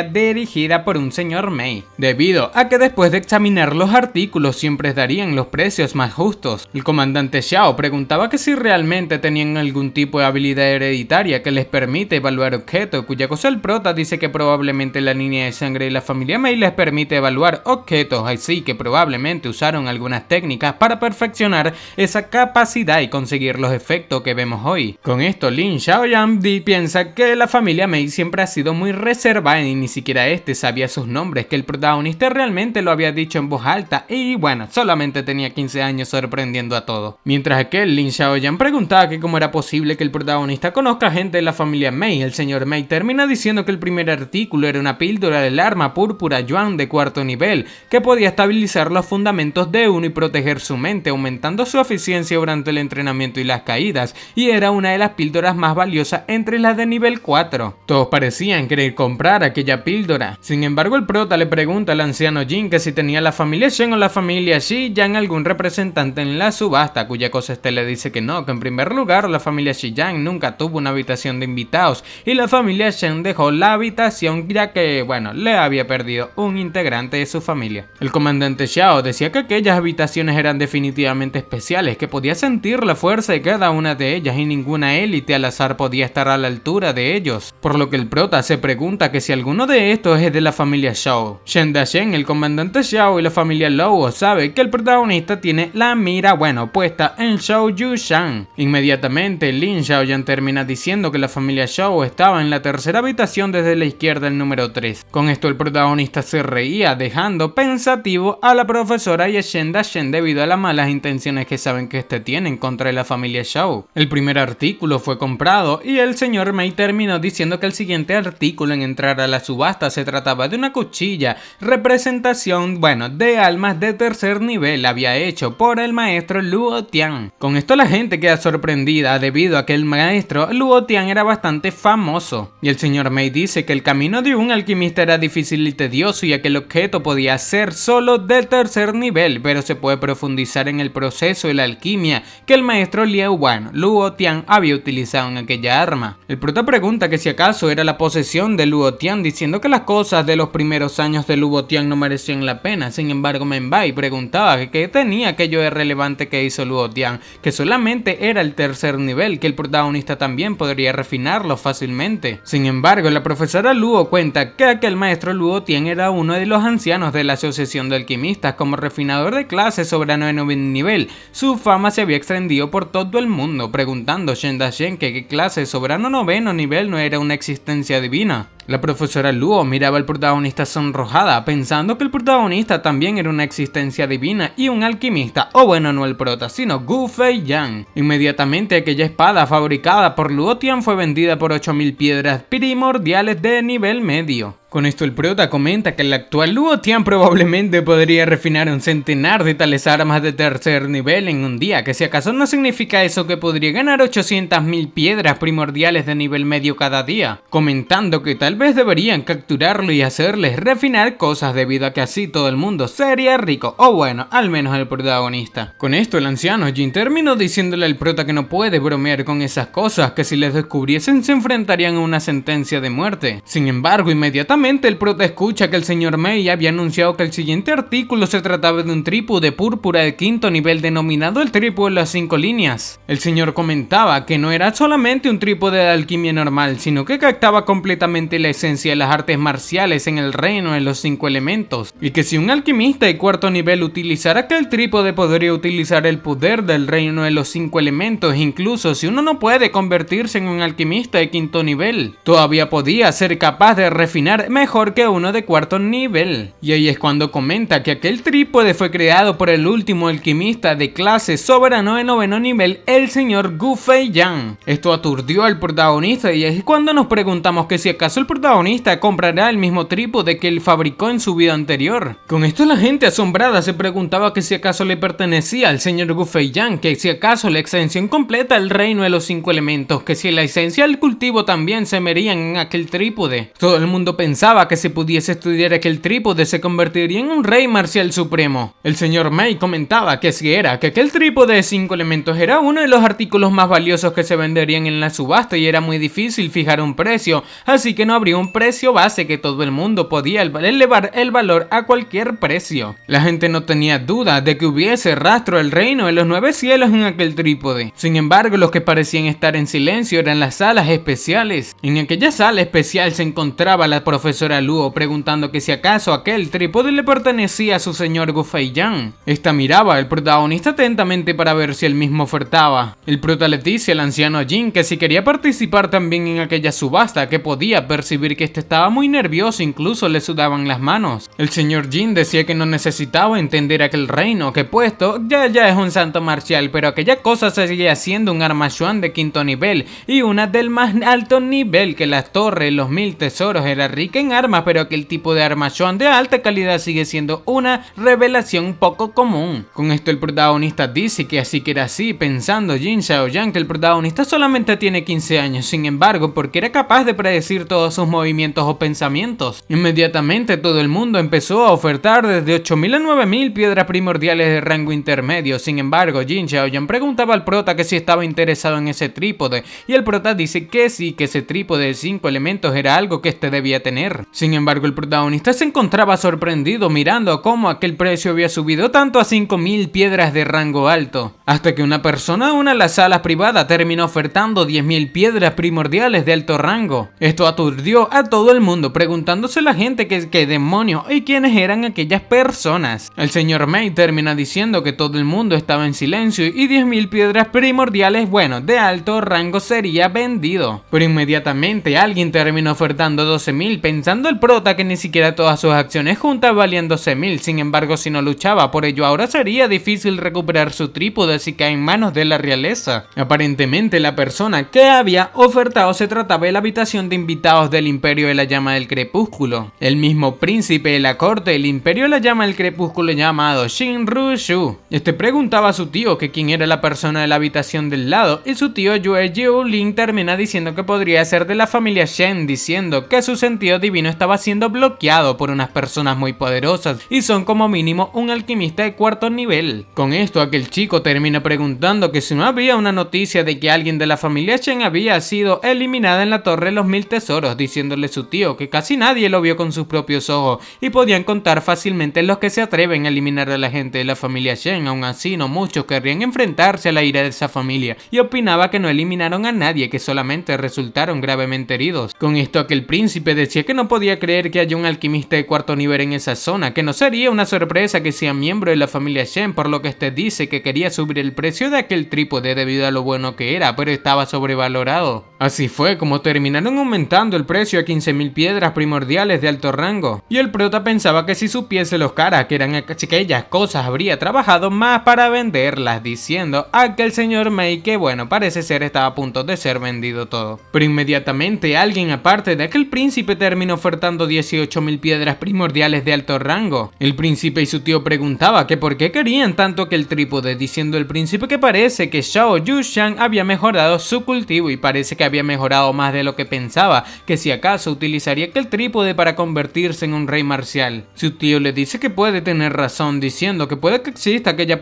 dirigida por un señor Mei, debido a que después de examinar los artículos siempre darían los precios más justos. El comandante Xiao preguntaba que si realmente tenían algún tipo de habilidad hereditaria que les permite evaluar objetos, cuya cosa el prota dice que probablemente la línea de sangre de la familia Mei les permite evaluar objetos, así que probablemente usaron algunas técnicas para perfeccionar esa capacidad y conseguir los efectos que vemos hoy. Con esto, Lin Xiaoyan piensa que la familia Mei siempre ha sido muy reservada y ni siquiera sabía sus nombres, que el protagonista realmente lo había dicho en voz alta y bueno, solamente tenía 15 años sorprendiendo a todos. Mientras aquel Lin Xiaoyan preguntaba que cómo era posible que el protagonista conozca gente de la familia Mei, el señor Mei termina diciendo que el primer artículo era una píldora del arma púrpura Yuan de cuarto nivel, que podía estabilizar los fundamentos de uno y proteger su mente, aumentando su eficiencia durante el entrenamiento y las caídas, y era una de las píldoras más valiosas entre las de nivel 4. Todos parecían querer comprar aquella píldora. Sin embargo, el prota le pregunta al anciano Jin que si tenía la familia Shen o la familia Shi Yang algún representante en la subasta, cuya cosa le dice que no, que en primer lugar la familia Shi Yang nunca tuvo una habitación de invitados y la familia Shen dejó la habitación ya que, le había perdido un integrante de su familia. El comandante Xiao decía que aquellas habitaciones eran definitivamente especiales, que podía sentir la fuerza de cada una de ellas y ninguna élite al azar podía estar a la altura de ellos, por lo que el prota se pregunta que si alguno de estos es de la familia Xiao. Shen Dashen, el comandante Xiao y la familia Luo sabe que el protagonista tiene la mira puesta en Xiao Yushan. Inmediatamente Lin Xiaoyan termina diciendo que la familia Xiao estaba en la tercera habitación desde la izquierda, el número 3. Con esto el protagonista se reía, dejando pensativo a la profesora y a Shen Dashen debido a las malas intenciones que saben que tiene en contra de la familia Xiao. El primer artículo fue comprado y el señor Mei terminó diciendo que el siguiente artículo en entrar a la subasta se trataba de una cuchilla, representación, de almas de tercer nivel, había hecho por el maestro Luo Tian. Con esto la gente queda sorprendida debido a que el maestro Luo Tian era bastante famoso, y el señor Mei dice que el camino de un alquimista era difícil y tedioso y aquel objeto podía ser solo de tercer nivel, pero se puede profundizar en el proceso de la alquimia que el maestro Luo Tian había utilizado en aquella arma. El prota pregunta que si acaso era la posesión de Luo Tian, diciendo que las cosas de los primeros años de Luo Tian no merecían la pena. Sin embargo, Menbai preguntaba que qué tenía aquello de relevante que hizo Luo Tian, que solamente era el tercer nivel, que el protagonista también podría refinarlo fácilmente. Sin embargo, la profesora Luo cuenta que aquel maestro Luo Tian era uno de los ancianos de la asociación de alquimistas. Como refinador de clases soberano de noveno nivel, su fama se había extendido por todo el mundo, preguntando Shen Dashen que qué clase de soberano noveno nivel no era una existencia divina. La profesora Luo miraba al protagonista sonrojada, pensando que el protagonista también era una existencia divina y un alquimista, o bueno, no el prota, sino Gu Fei-yang. Inmediatamente aquella espada fabricada por Luo Tian fue vendida por 8000 piedras primordiales de nivel medio. Con esto el prota comenta que el actual Luo Tian probablemente podría refinar un centenar de tales armas de tercer nivel en un día, que si acaso no significa eso que podría ganar 800.000 piedras primordiales de nivel medio cada día, comentando que tal vez deberían capturarlo y hacerles refinar cosas debido a que así todo el mundo sería rico, o bueno, al menos el protagonista. Con esto el anciano Jin terminó diciéndole al prota que no puede bromear con esas cosas, que si les descubriesen se enfrentarían a una sentencia de muerte. Sin embargo, inmediatamente el prota escucha que el señor Mei había anunciado que el siguiente artículo se trataba de un trípode púrpura de quinto nivel denominado el trípode de las 5 líneas. El señor comentaba que no era solamente un trípode de alquimia normal, sino que captaba completamente la esencia de las artes marciales en el reino de los 5 elementos, y que si un alquimista de cuarto nivel utilizara aquel trípode podría utilizar el poder del reino de los 5 elementos, incluso si uno no puede convertirse en un alquimista de quinto nivel, todavía podía ser capaz de refinar mejor que uno de cuarto nivel. Y ahí es cuando comenta que aquel trípode fue creado por el último alquimista de clase soberano de noveno nivel, el señor Gu Fei-yang. Esto aturdió al protagonista y es cuando nos preguntamos que si acaso el protagonista comprará el mismo trípode que él fabricó en su vida anterior. Con esto la gente asombrada se preguntaba que si acaso le pertenecía al señor Gu Fei-yang, que si acaso la extensión completa del reino de los 5 elementos, que si la esencia del cultivo también se verían en aquel trípode. Todo el mundo pensaba que si pudiese estudiar aquel trípode se convertiría en un rey marcial supremo. El señor Mei comentaba que si era que aquel trípode de 5 elementos era uno de los artículos más valiosos que se venderían en la subasta y era muy difícil fijar un precio, así que no habría un precio base, que todo el mundo podía elevar el valor a cualquier precio. La gente no tenía duda de que hubiese rastro del reino de los 9 cielos en aquel trípode. Sin embargo, los que parecían estar en silencio eran las salas especiales. En aquella sala especial se encontraba la profesora Luo preguntando que si acaso aquel trípode le pertenecía a su señor Gu Fei-yang. Esta miraba al protagonista atentamente para ver si él mismo ofertaba. El prota le dice al anciano Jin que si quería participar también en aquella subasta, que podía percibir que este estaba muy nervioso, incluso le sudaban las manos. El señor Jin decía que no necesitaba entender aquel reino, que puesto ya es un santo marcial, pero aquella cosa seguía siendo un arma Xuan de quinto nivel y una del más alto nivel, que las torres, los 1000 tesoros, era rica en armas, pero aquel tipo de arma Xuan de alta calidad sigue siendo una revelación poco común. Con esto el protagonista dice que así que era así, pensando Jin Xiaoyan que el protagonista solamente tiene 15 años, sin embargo, porque era capaz de predecir todos sus movimientos o pensamientos. Inmediatamente todo el mundo empezó a ofertar desde 8000 a 9000 piedras primordiales de rango intermedio. Sin embargo, Jin Xiaoyan preguntaba al prota que si estaba interesado en ese trípode, y el prota dice que sí, que ese trípode de 5 elementos era algo que este debía tener. Sin embargo, el protagonista se encontraba sorprendido mirando cómo aquel precio había subido tanto a 5000 piedras de rango alto, hasta que una persona de una de las salas privadas terminó ofertando 10.000 piedras primordiales de alto rango. Esto aturdió a todo el mundo, preguntándose a la gente qué demonio y quiénes eran aquellas personas. El señor Mei termina diciendo que todo el mundo estaba en silencio y 10.000 piedras primordiales, bueno, de alto rango sería vendido. Pero inmediatamente alguien terminó ofertando 12.000, pensando el prota que ni siquiera todas sus acciones juntas valían 12.000. Sin embargo, si no luchaba por ello, ahora sería difícil recuperar su trípode si cae en manos de la realeza. Aparentemente la persona que había ofertado se trataba de la habitación de invitados del Imperio de la Llama del Crepúsculo, el mismo príncipe de la corte del Imperio de la Llama del Crepúsculo llamado Shinru Shu. Este preguntaba a su tío que quién era la persona de la habitación del lado, y su tío Yue Jiu Lin termina diciendo que podría ser de la familia Shen, diciendo que su sentido divino estaba siendo bloqueado por unas personas muy poderosas y son como mínimo un alquimista de cuarto nivel. Con esto aquel chico termina preguntando que si no había una noticia de que alguien de la familia Shen había sido eliminada en la torre de los 1000 tesoros, diciéndole su tío que casi nadie lo vio con sus propios ojos y podían contar fácilmente los que se atreven a eliminar a la gente de la familia Shen. Aún así no muchos querrían enfrentarse a la ira de esa familia, y opinaba que no eliminaron a nadie, que solamente resultaron gravemente heridos. Con esto aquel príncipe decía que que no podía creer que haya un alquimista de cuarto nivel en esa zona, que no sería una sorpresa que sea miembro de la familia Shen, por lo que este dice que quería subir el precio de aquel trípode debido a lo bueno que era, pero estaba sobrevalorado. Así fue como terminaron aumentando el precio a 15.000 piedras primordiales de alto rango, y el prota pensaba que si supiese los caras que eran aquellas cosas habría trabajado más para venderlas, diciendo a que el señor Mei que bueno, parece ser estaba a punto de ser vendido todo. Pero inmediatamente alguien aparte de aquel príncipe terminó ofertando 18.000 piedras primordiales de alto rango. El príncipe y su tío preguntaban que por qué querían tanto aquel trípode, diciendo el príncipe que parece que Xiao Yushan había mejorado su cultivo y parece que había mejorado más de lo que pensaba, que si acaso utilizaría aquel trípode para convertirse en un rey marcial. Su tío le dice que puede tener razón, diciendo que puede que exista aquella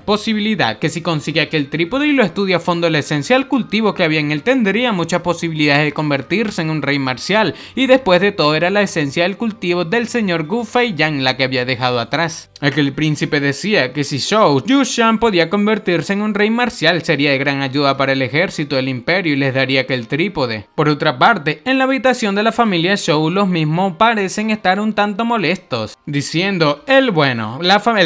posibilidad, que si consigue aquel trípode y lo estudia a fondo la esencia del cultivo que había en él, tendría muchas posibilidades de convertirse en un rey marcial, y después de todo era la esencia del cultivo del señor Gu Feiyan la que había dejado atrás. Aquel príncipe decía que si Xiao Yushan podía convertirse en un rey marcial sería de gran ayuda para el ejército del imperio y les daría aquel trípode. Por otra parte, en la habitación de la familia Zhou los mismos parecen estar un tanto molestos, diciendo el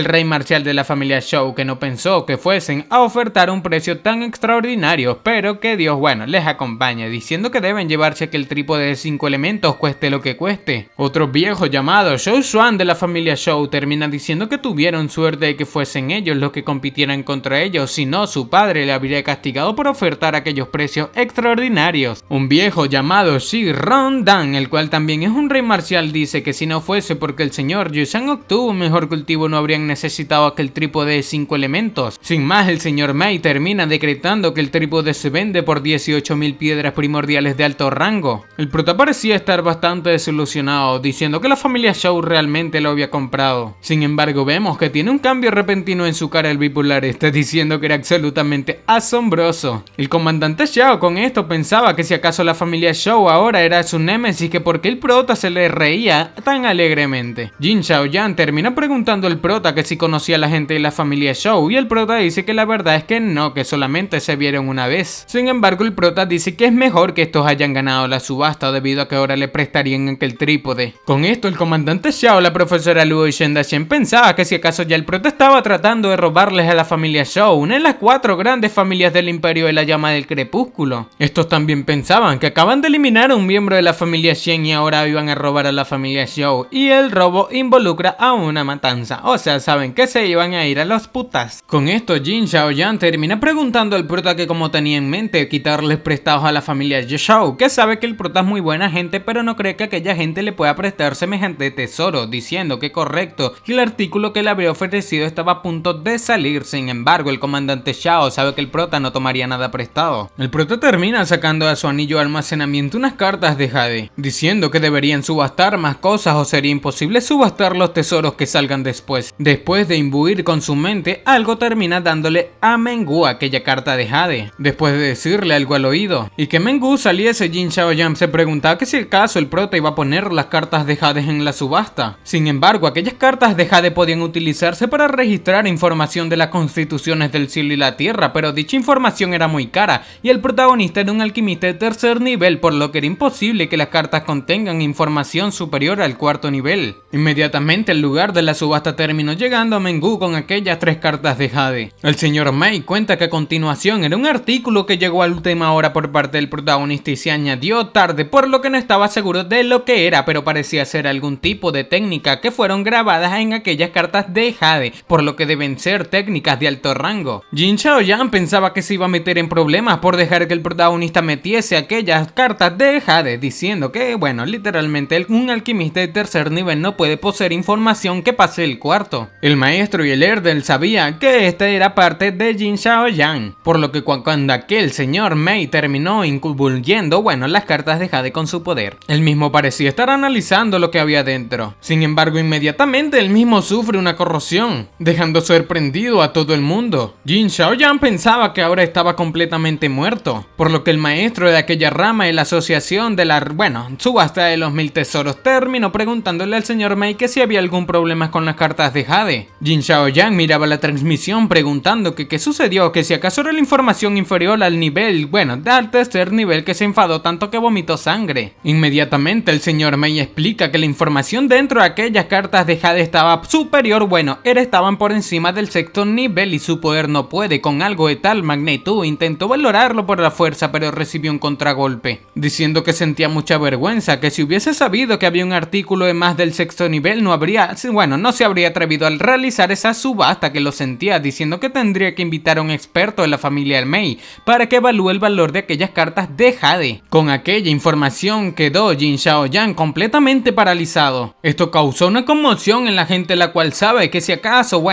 rey marcial de la familia Zhou que no pensó que fuesen a ofertar un precio tan extraordinario, pero que Dios les acompañe, diciendo que deben llevarse aquel trípode de 5 elementos cueste lo que cueste. Otro viejo llamado Zhou Xuan de la familia Zhou termina diciendo que tuvieron suerte de que fuesen ellos los que compitieran contra ellos, si no su padre le habría castigado por ofertar aquellos precios extraordinarios. Un viejo llamado Shi Rondan, el cual también es un rey marcial, dice que si no fuese porque el señor Yushan obtuvo un mejor cultivo no habrían necesitado aquel trípode de 5 elementos. Sin más, el señor Mei termina decretando que el trípode se vende por 18.000 piedras primordiales de alto rango. El prota parecía estar bastante desilusionado, diciendo que la familia Zhou realmente lo había comprado. Sin embargo, vemos que tiene un cambio repentino en su cara el bipolar, está diciendo que era absolutamente asombroso. El comandante Xiao con esto pensaba que si acaso la familia Zhou ahora era su némesis, que porque el prota se le reía tan alegremente. Jin Xiaoyan termina preguntando al prota que si conocía a la gente de la familia Zhou, y el prota dice que la verdad es que no, que solamente se vieron una vez. Sin embargo, el prota dice que es mejor que estos hayan ganado la subasta debido a que ahora le prestarían aquel trípode. Con esto, el comandante Xiao, la profesora Luo y Shen Dachen pensaba que si acaso ya el prota estaba tratando de robarles a la familia Zhou, una de las 4 grandes familias del imperio de la llama del crepúsculo. Estos también pensaban que acaban de eliminar a un miembro de la familia Shen y ahora iban a robar a la familia Zhou, y el robo involucra a una matanza, o sea, saben que se iban a ir a los putas. Con esto, Jin Xiaoyan termina preguntando al prota que como tenía en mente quitarles prestados a la familia Zhou, que sabe que el prota es muy buena gente, pero no cree que aquella gente le pueda prestar semejante tesoro, diciendo que correcto, que el artículo que le habría ofrecido estaba a punto de salir. Sin embargo, el comandante Xiao sabe que el prota no tomaría nada prestado. El prota termina sacando de su anillo de almacenamiento unas cartas de jade, diciendo que deberían subastar más cosas o sería imposible subastar los tesoros que salgan después. Después de imbuir con su mente, algo termina dándole a Mengu aquella carta de jade, después de decirle algo al oído, y que Mengu saliese. Jin Xiaoyan se preguntaba que si acaso el prota iba a poner las cartas de jade en la subasta. Sin embargo, aquellas cartas de jade podían utilizarse para registrar información de las constituciones del cielo y la tierra, pero dicha información era muy cara y el protagonista era un alquimista de tercer nivel, por lo que era imposible que las cartas contengan información superior al 4º nivel. Inmediatamente el lugar de la subasta terminó llegando a Mengu con aquellas 3 cartas de jade. El señor Mei cuenta que a continuación era un artículo que llegó a última hora por parte del protagonista y se añadió tarde, por lo que no estaba seguro de lo que era, pero parecía ser algún tipo de técnica que fueron grabadas en aquellas cartas de jade, por lo que deben ser técnicas de alto rango. Jin Xiaoyan pensaba que se iba a meter en problemas por dejar que el protagonista metiese aquellas cartas de jade, diciendo que, literalmente un alquimista de tercer nivel no puede poseer información que pase el 4º. El maestro y el Erdel sabían que esta era parte de Jin Xiaoyan, por lo que cuando aquel señor Mei terminó incluyendo, las cartas de jade con su poder, él mismo parecía estar analizando lo que había dentro. Sin embargo, inmediatamente él mismo sufre una corrosión, dejando sorprendido a todo el mundo. Jin Xiaoyan pensaba que ahora estaba completamente muerto, por lo que el maestro de aquella rama de la asociación de la subasta de los 1000 tesoros terminó preguntándole al señor Mei que si había algún problema con las cartas de jade. Jin Xiaoyan miraba la transmisión preguntando que qué sucedió, que si acaso era la información inferior al nivel, al tercer nivel, que se enfadó tanto que vomitó sangre. Inmediatamente Inmediatamente el señor Mei explica que la información dentro de aquellas cartas de Jade estaba superior, estaban por encima del sexto nivel y su poder no puede con algo de tal magnitud. Intentó valorarlo por la fuerza, pero recibió un contragolpe, diciendo que sentía mucha vergüenza, que si hubiese sabido que había un artículo de más del sexto nivel no se habría atrevido a realizar esa subasta, que lo sentía, diciendo que tendría que invitar a un experto de la familia Mei para que evalúe el valor de aquellas cartas de Jade. Con aquella información quedó Jin Xiaoyan completamente paralizado. Esto causó una conmoción en la gente, la cual sabe que si acaso,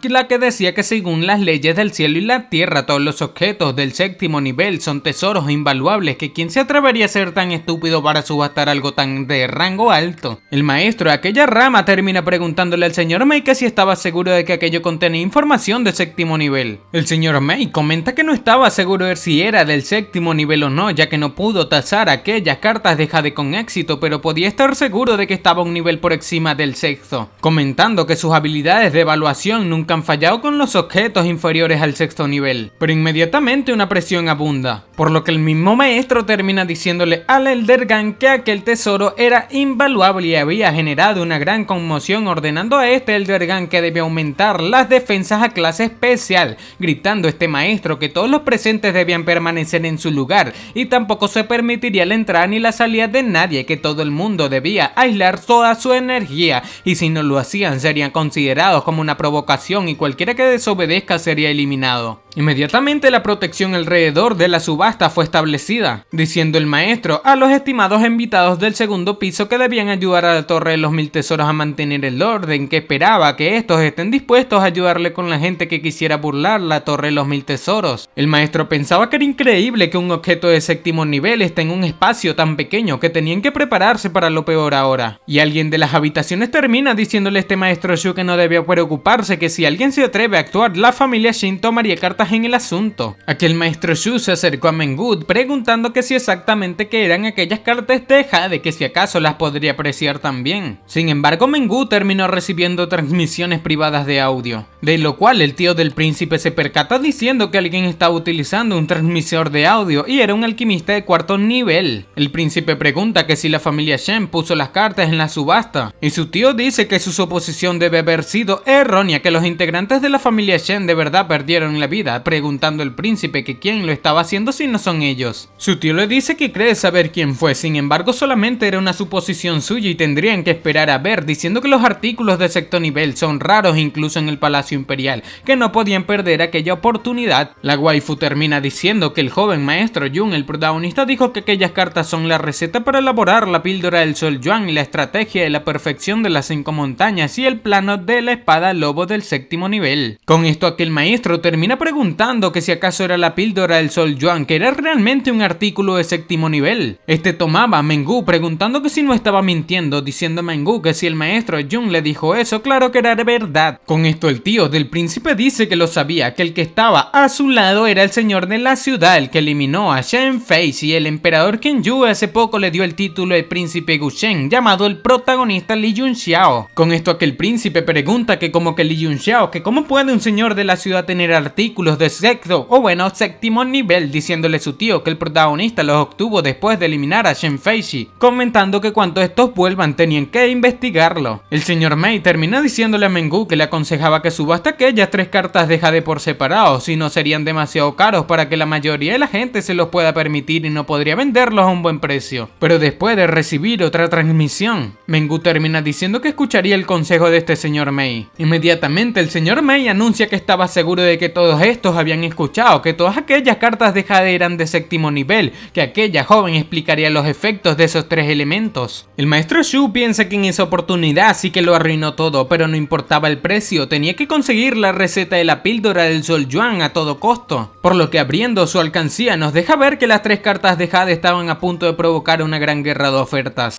la que decía que según las leyes del cielo y la tierra todos los objetos del séptimo nivel son tesoros invaluables, que quién se atrevería a ser tan estúpido para subastar algo tan de rango alto. El maestro de aquella rama termina preguntándole al señor Mei que si estaba seguro de que aquello contenía información de séptimo nivel. El señor Mei comenta que no estaba seguro de si era del séptimo nivel o no, ya que no pudo tasar aquellas cartas de Jade con éxito, pero podía estar seguro de que estaba un nivel por encima del sexto, comentando que sus habilidades de evaluación nunca han fallado con los objetos inferiores al sexto nivel. Pero inmediatamente una presión abunda, por lo que el mismo maestro termina diciéndole al Eldergan que aquel tesoro era invaluable y había generado una gran conmoción, ordenando a este Eldergan que debía aumentar las defensas a clase especial, gritando este maestro que todos los presentes debían permanecer en su lugar y tampoco se permitiría la entrada ni la salida de nadie, que todo el mundo debía aislar toda su energía y si no lo hacían serían considerados como una provocación y cualquiera que desobedezca sería eliminado. Inmediatamente la protección alrededor de la subasta fue establecida, diciendo el maestro a los estimados invitados del segundo piso que debían ayudar a la Torre de los Mil Tesoros a mantener el orden, que esperaba que estos estén dispuestos a ayudarle con la gente que quisiera burlar la Torre de los Mil Tesoros. El maestro pensaba que era increíble que un objeto de séptimo nivel esté en un espacio tan pequeño, que tenían que prepararse para lo peor ahora. Y alguien de las habitaciones termina diciéndole a este maestro Shu que no debía preocuparse, que si alguien se atreve a actuar, la familia Shin tomaría cartas en el asunto. Aquel maestro Shu se acercó a Mengu preguntando que si exactamente qué eran aquellas cartas de Jade, que si acaso las podría apreciar también. Sin embargo, Mengu terminó recibiendo transmisiones privadas de audio, de lo cual el tío del príncipe se percata diciendo que alguien estaba utilizando un transmisor de audio y era un alquimista de cuarto nivel. El príncipe pregunta que si la familia Shen puso las cartas en la subasta y su tío dice que su suposición debe haber sido errónea, que los integrantes de la familia Shen de verdad perdieron la vida, preguntando el príncipe que quién lo estaba haciendo si no son ellos. Su tío le dice que cree saber quién fue, sin embargo solamente era una suposición suya y tendrían que esperar a ver, diciendo que los artículos de sexto nivel son raros incluso en el Palacio Imperial, que no podían perder aquella oportunidad. La waifu termina diciendo que el joven maestro Jun, el protagonista, dijo que aquellas cartas son la receta para elaborar la píldora del Sol Yuan y la estrategia de la perfección de las 5 montañas y el plano de la espada lobo del séptimo nivel. Con esto aquel maestro termina preguntando que si acaso era la píldora del Sol Yuan, que era realmente un artículo de séptimo nivel. Este tomaba a Mengu preguntando que si no estaba mintiendo, diciendo a Mengu que si el maestro Jun le dijo eso, claro que era verdad. Con esto el tío del príncipe dice que lo sabía, que el que estaba a su lado era el señor de la ciudad, el que eliminó a Shen Fei, y el emperador Qin Yu hace poco le dio el título de príncipe Gushen, llamado el protagonista Li Yunxiao. Con esto aquel príncipe pregunta que como que Li Yunxiao, que cómo puede un señor de la ciudad tener artículos de sexto o séptimo nivel, diciéndole su tío que el protagonista los obtuvo después de eliminar a Shen Fei, comentando que cuando estos vuelvan tenían que investigarlo. El señor Mei termina diciéndole a Mengu que le aconsejaba que subasta aquellas 3 cartas de Jade por separado, si no serían demasiado caros para que la mayoría de la gente se los pueda permitir y no podría venderlos a un buen precio. Pero después de recibir otra transmisión, Mengu termina diciendo que escucharía el consejo de este señor Mei. Inmediatamente el señor Mei anuncia que estaba seguro de que todos estos habían escuchado que todas aquellas cartas de Jade eran de séptimo nivel, que aquella joven explicaría los efectos de esos 3 elementos. El maestro Shu piensa que en esa oportunidad sí que lo arruinó todo, pero no importaba el precio, tenía que conseguir la receta de la píldora del Sol Yuan a todo costo, por lo que abriendo su alcancía nos deja ver que las 3 cartas de Jade estaban a punto de provocar una gran guerra de ofertas.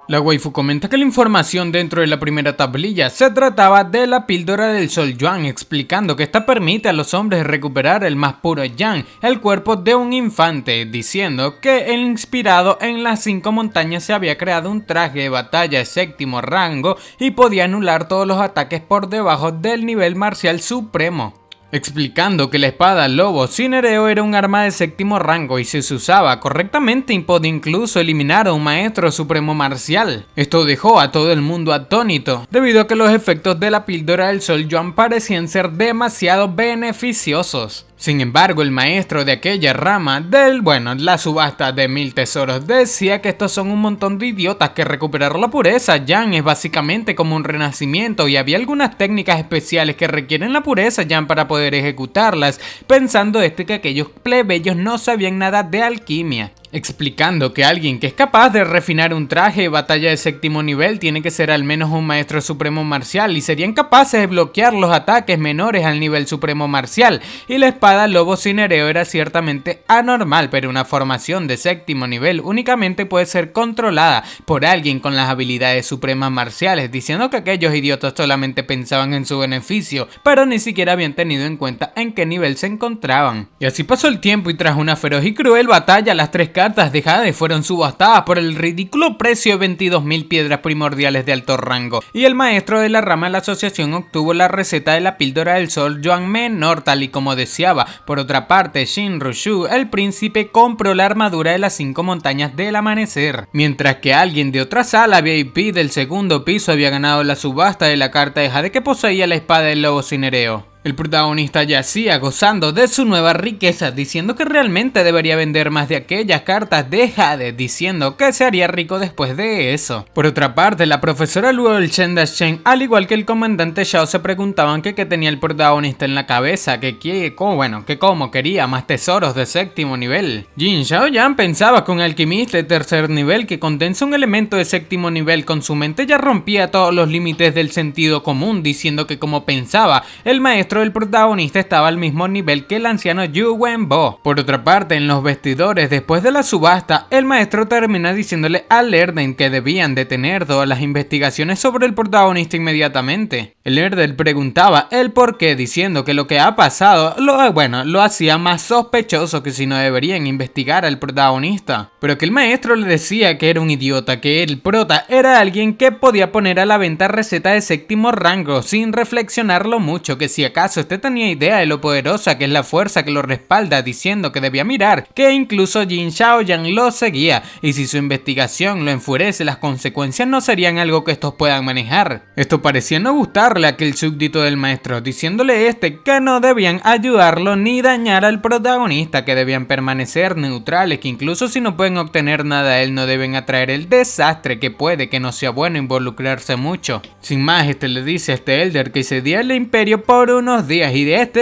La waifu comenta que la información dentro de la primera tablilla se trataba de la píldora del Sol Yuan, explicando que esta permite a los hombres recuperar el más puro yang, el cuerpo de un infante, diciendo que inspirado en las 5 montañas se había creado un traje de batalla de séptimo rango y podía anular todos los ataques por debajo del nivel marcial supremo. explicando que la espada Lobo Cinereo era un arma de séptimo rango y si se usaba correctamente podía incluso eliminar a un maestro supremo marcial. Esto dejó a todo el mundo atónito, debido a que los efectos de la píldora del Sol Yuan parecían ser demasiado beneficiosos. Sin embargo, el maestro de aquella rama la subasta de 1000 tesoros decía que estos son un montón de idiotas, que recuperar la pureza Yang es básicamente como un renacimiento y había algunas técnicas especiales que requieren la pureza Yang para poder ejecutarlas, pensando que aquellos plebeyos no sabían nada de alquimia. Explicando que alguien que es capaz de refinar un traje de batalla de séptimo nivel tiene que ser al menos un maestro supremo marcial y serían capaces de bloquear los ataques menores al nivel supremo marcial, y la espada Lobo Cinereo era ciertamente anormal, pero una formación de séptimo nivel únicamente puede ser controlada por alguien con las habilidades supremas marciales, diciendo que aquellos idiotas solamente pensaban en su beneficio, pero ni siquiera habían tenido en cuenta en qué nivel se encontraban. Y así pasó el tiempo y tras una feroz y cruel batalla, las tres cartas de Jade fueron subastadas por el ridículo precio de 22.000 piedras primordiales de alto rango, y el maestro de la rama de la asociación obtuvo la receta de la píldora del Sol Yuan menor tal y como deseaba. Por otra parte, Shin Rushu, el príncipe, compró la armadura de las 5 montañas del amanecer, mientras que alguien de otra sala VIP del segundo piso había ganado la subasta de la carta de Jade que poseía la espada del Lobo Cinereo. El protagonista yacía gozando de su nueva riqueza, diciendo que realmente debería vender más de aquellas cartas de Jade, diciendo que se haría rico después de eso. Por otra parte, la profesora Luo y Chen Dachen, al igual que el comandante Xiao, se preguntaban que qué tenía el protagonista en la cabeza, que cómo quería más tesoros de séptimo nivel. Jin Xiaoyan pensaba que un alquimista de tercer nivel que condensa un elemento de séptimo nivel con su mente ya rompía todos los límites del sentido común, diciendo que como pensaba, el maestro del protagonista estaba al mismo nivel que el anciano Yu Wenbo. Por otra parte, en los vestidores, después de la subasta, el maestro termina diciéndole a Lerden que debían detener todas las investigaciones sobre el protagonista inmediatamente. Lerden preguntaba el por qué, diciendo que lo que ha pasado lo hacía más sospechoso, que si no deberían investigar al protagonista, pero que el maestro le decía que era un idiota, que el prota era alguien que podía poner a la venta recetas de séptimo rango sin reflexionarlo mucho, que si acaso este tenía idea de lo poderosa que es la fuerza que lo respalda, diciendo que debía mirar, que incluso Jin Xiaoyan lo seguía, y si su investigación lo enfurece, las consecuencias no serían algo que estos puedan manejar. Esto parecía no gustarle a aquel súbdito del maestro, diciéndole que no debían ayudarlo ni dañar al protagonista, que debían permanecer neutrales, que incluso si no pueden obtener nada de él no deben atraer el desastre, que puede que no sea bueno involucrarse mucho. Sin más, le dice a Elder que cedía el imperio por unos días y de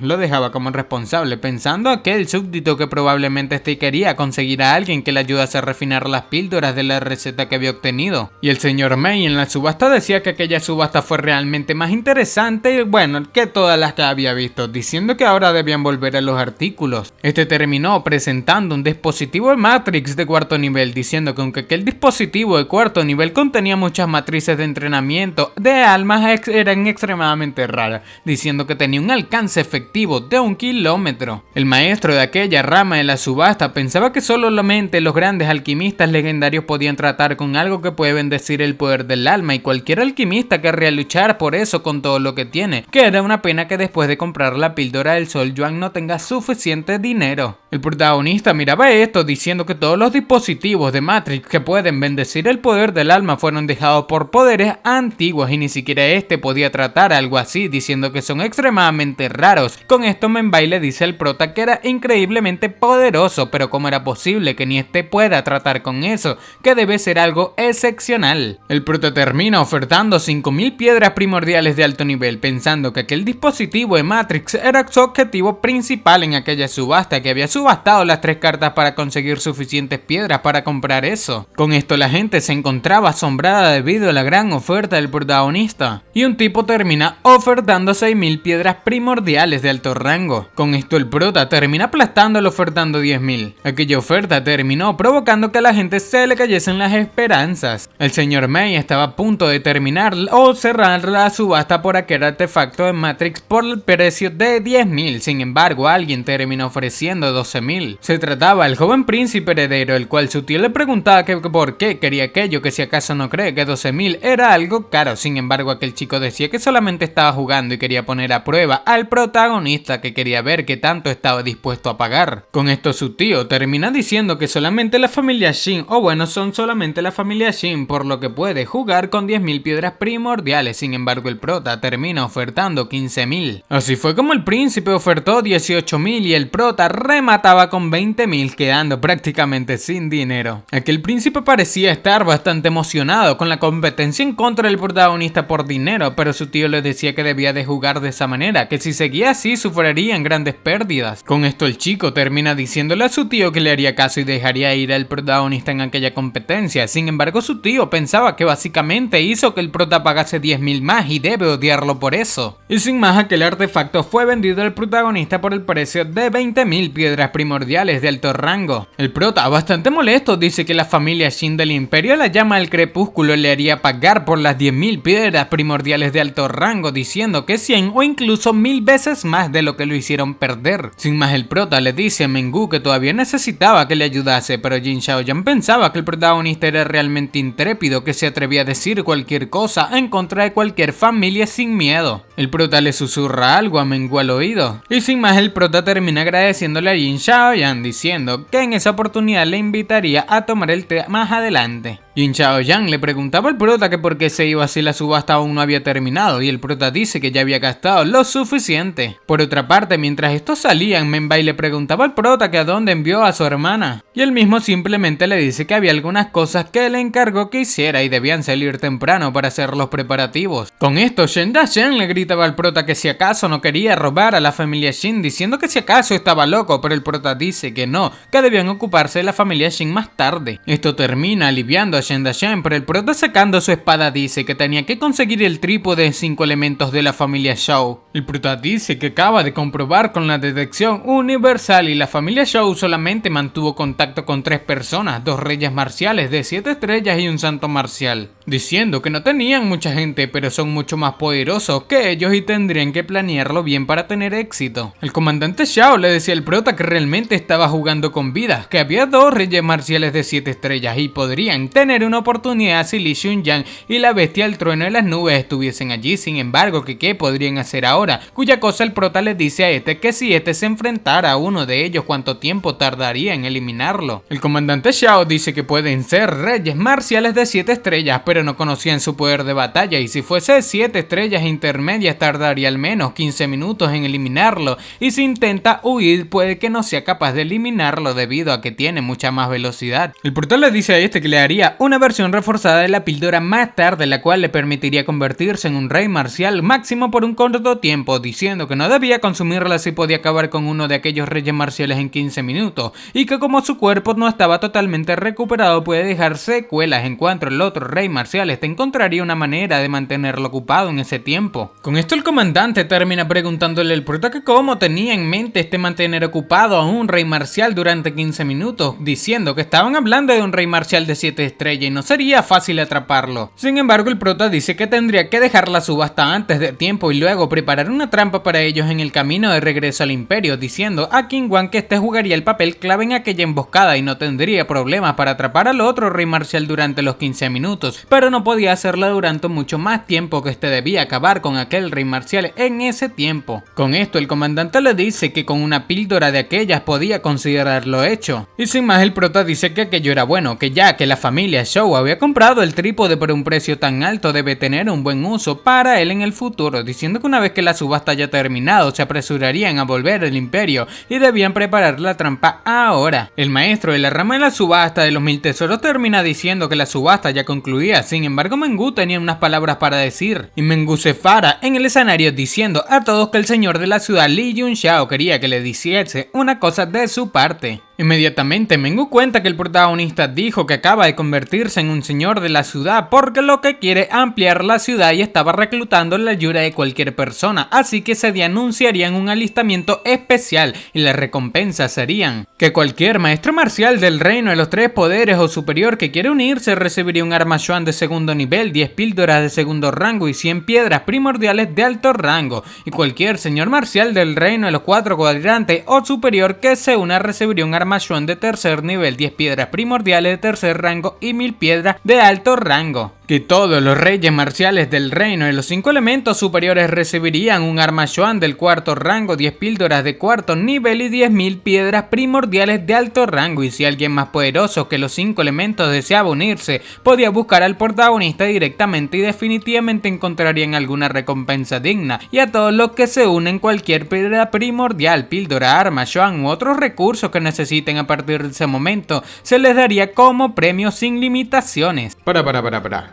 lo dejaba como responsable, pensando aquel súbdito que probablemente quería conseguir a alguien que le ayudase a refinar las píldoras de la receta que había obtenido. Y el señor Mei en la subasta decía que aquella subasta fue realmente más interesante que todas las que había visto, diciendo que ahora debían volver a los artículos. Terminó presentando un dispositivo de Matrix de cuarto nivel, diciendo que aunque aquel dispositivo de cuarto nivel contenía muchas matrices de entrenamiento de almas, eran extremadamente raras, diciendo que tenía un alcance efectivo de 1 kilómetro. El maestro de aquella rama de la subasta pensaba que solamente los grandes alquimistas legendarios podían tratar con algo que puede bendecir el poder del alma, y cualquier alquimista querría luchar por eso con todo lo que tiene, que era una pena que después de comprar la píldora del Sol Yuan no tenga suficiente dinero. El protagonista miraba esto, diciendo que todos los dispositivos de Matrix que pueden bendecir el poder del alma fueron dejados por poderes antiguos y ni siquiera podía tratar algo así, diciendo que son extremadamente raros. Con esto Menbai le dice al prota que era increíblemente poderoso, pero cómo era posible que ni pueda tratar con eso, que debe ser algo excepcional. El prota termina ofertando 5000 piedras primordiales de alto nivel, pensando que aquel dispositivo de Matrix era su objetivo principal en aquella subasta, que había subastado las 3 cartas para conseguir suficientes piedras para comprar eso. Con esto la gente se encontraba asombrada debido a la gran oferta del protagonista, y un tipo termina ofertando 6000 piedras primordiales de alto rango. Con esto el prota termina aplastándolo ofertando 10.000. Aquella oferta terminó provocando que a la gente se le cayesen las esperanzas. El señor Mei estaba a punto de terminar o cerrar la subasta por aquel artefacto de Matrix por el precio de 10.000. Sin embargo, alguien terminó ofreciendo 12.000. Se trataba del joven príncipe heredero, el cual su tío le preguntaba que por qué quería aquello, que si acaso no cree que 12.000 era algo caro. Sin embargo, aquel chico decía que solamente estaba jugando y quería poner a prueba al protagonista, que quería ver qué tanto estaba dispuesto a pagar. Con esto su tío termina diciendo que solamente la familia Shin, o bueno, son solamente la familia Shin, por lo que puede jugar con 10.000 piedras primordiales. Sin embargo, el prota termina ofertando 15.000. Así fue como el príncipe ofertó 18.000 y el prota remataba con 20.000, quedando prácticamente sin dinero. Aquel príncipe parecía estar bastante emocionado con la competencia en contra del protagonista por dinero, pero su tío le decía que debía de jugar de esa manera, que si seguía así sufrirían grandes pérdidas. Con esto el chico termina diciéndole a su tío que le haría caso y dejaría ir al protagonista en aquella competencia. Sin embargo, su tío pensaba que básicamente hizo que el prota pagase 10.000 más y debe odiarlo por eso. Y sin más, aquel artefacto fue vendido al protagonista por el precio de 20.000 piedras primordiales de alto rango. El prota, bastante molesto, dice que la familia Shin del Imperio, la llama del crepúsculo, le haría pagar por las 10.000 piedras primordiales de alto rango, diciendo que 100 o incluso 1000 veces más de lo que lo hicieron perder. Sin más, el prota le dice a Mengu que todavía necesitaba que le ayudase, pero Jin Shaoyan pensaba que el protagonista era realmente intrépido, que se atrevía a decir cualquier cosa en contra de cualquier familia sin miedo. El prota le susurra algo a Mengu al oído, y sin más el prota termina agradeciéndole a Jin Shaoyan, diciendo que en esa oportunidad le invitaría a tomar el té más adelante. Jin Shaoyan le preguntaba al prota que por qué se iba si la subasta aún no había terminado, y el prota dice que ya había gastado lo suficiente. Por otra parte, mientras estos salían, Menbai le preguntaba al prota que a dónde envió a su hermana, y él mismo simplemente le dice que había algunas cosas que le encargó que hiciera y debían salir temprano para hacer los preparativos. Con esto, Shen Da-shen le gritaba al prota que si acaso no quería robar a la familia Shin, diciendo que si acaso estaba loco, pero el prota dice que no, que debían ocuparse de la familia Shin más tarde. Esto termina aliviando a Shen Da-shen, pero el prota sacando su espada dice que tenía que conseguir el trípode de 5 elementos de la familia Shou. El prota dice que acaba de comprobar con la detección universal y la familia Shou solamente mantuvo contacto con 3 personas, 2 reyes marciales de 7 estrellas y un santo marcial, diciendo que no tenían mucha gente, pero son mucho más poderosos que ellos y tendrían que planearlo bien para tener éxito. El comandante Shao le decía al prota que realmente estaba jugando con vidas, que había 2 reyes marciales de 7 estrellas y podrían tener una oportunidad si Li Xunyang y la bestia del trueno de las nubes estuviesen allí. Sin embargo, que qué podrían hacer ahora, cuya cosa el prota le dice a este que si este se enfrentara a uno de ellos, cuánto tiempo tardaría en eliminarlo. El comandante Shao dice que pueden ser reyes marciales de 7 estrellas, pero no conocían su poder de batalla, y si fuese 7 estrellas intermedias tardaría al menos 15 minutos en eliminarlo, y si intenta huir puede que no sea capaz de eliminarlo debido a que tiene mucha más velocidad. El prota le dice a este que le haría una versión reforzada de la píldora más tarde, la cual le permitiría convertirse en un rey marcial máximo por un corto tiempo, diciendo que no debía consumirla si podía acabar con uno de aquellos reyes marciales en 15 minutos, y que como su cuerpo no estaba totalmente recuperado puede dejar secuelas. En cuanto el otro rey marcial encontraría una manera de mantenerlo ocupado en ese tiempo. Con esto el comandante termina preguntándole al prota que cómo tenía en mente mantener ocupado a un rey marcial durante 15 minutos, diciendo que estaban hablando de un rey marcial de 7 estrellas y no sería fácil atraparlo. Sin embargo, el prota dice que tendría que dejar la subasta antes de tiempo y luego preparar una trampa para ellos en el camino de regreso al imperio, diciendo a King Wan que este jugaría el papel clave en aquella emboscada y no tendría problemas para atrapar al otro rey marcial durante los 15 minutos, pero no podía hacerlo durante mucho más tiempo, que este debía acabar con aquel rey marcial en ese tiempo. Con esto el comandante le dice que con una píldora de aquellas podía considerarlo hecho, y sin más el prota dice que aquello era bueno, que ya que la familia Shou había comprado el trípode por un precio tan alto debe tener un buen uso para él en el futuro, diciendo que una vez que la subasta haya terminado se apresurarían a volver al imperio y debían preparar la trampa ahora. El maestro de la rama de la subasta de los 1000 tesoros termina diciendo que la subasta ya concluía. Sin embargo, Mengu tenía unas palabras para decir, y Mengu se para en el escenario diciendo a todos que el señor de la ciudad Li Yunxiao quería que le dijese una cosa de su parte. Inmediatamente Mengu cuenta que el protagonista dijo que acaba de convertir convertirse en un señor de la ciudad porque lo que quiere ampliar la ciudad y estaba reclutando la ayuda de cualquier persona, así que ese día anunciarían un alistamiento especial y las recompensas serían que cualquier maestro marcial del reino de los tres poderes o superior que quiere unirse recibiría un arma Chuan de segundo nivel, 10 píldoras de segundo rango y 100 piedras primordiales de alto rango, y cualquier señor marcial del reino de los cuatro cuadrantes o superior que se una recibiría un arma Chuan de tercer nivel, 10 piedras primordiales de tercer rango y 1000 piedras de alto rango. Que todos los reyes marciales del reino de los 5 elementos superiores recibirían un arma Chuan del cuarto rango, 10 píldoras de cuarto nivel y 10.000 piedras primordiales de alto rango, y si alguien más poderoso que los 5 elementos deseaba unirse, podía buscar al protagonista directamente y definitivamente encontrarían alguna recompensa digna, y a todos los que se unen cualquier piedra primordial, píldora, arma Chuan u otros recursos que necesiten a partir de ese momento, se les daría como premio sin limitaciones. Para.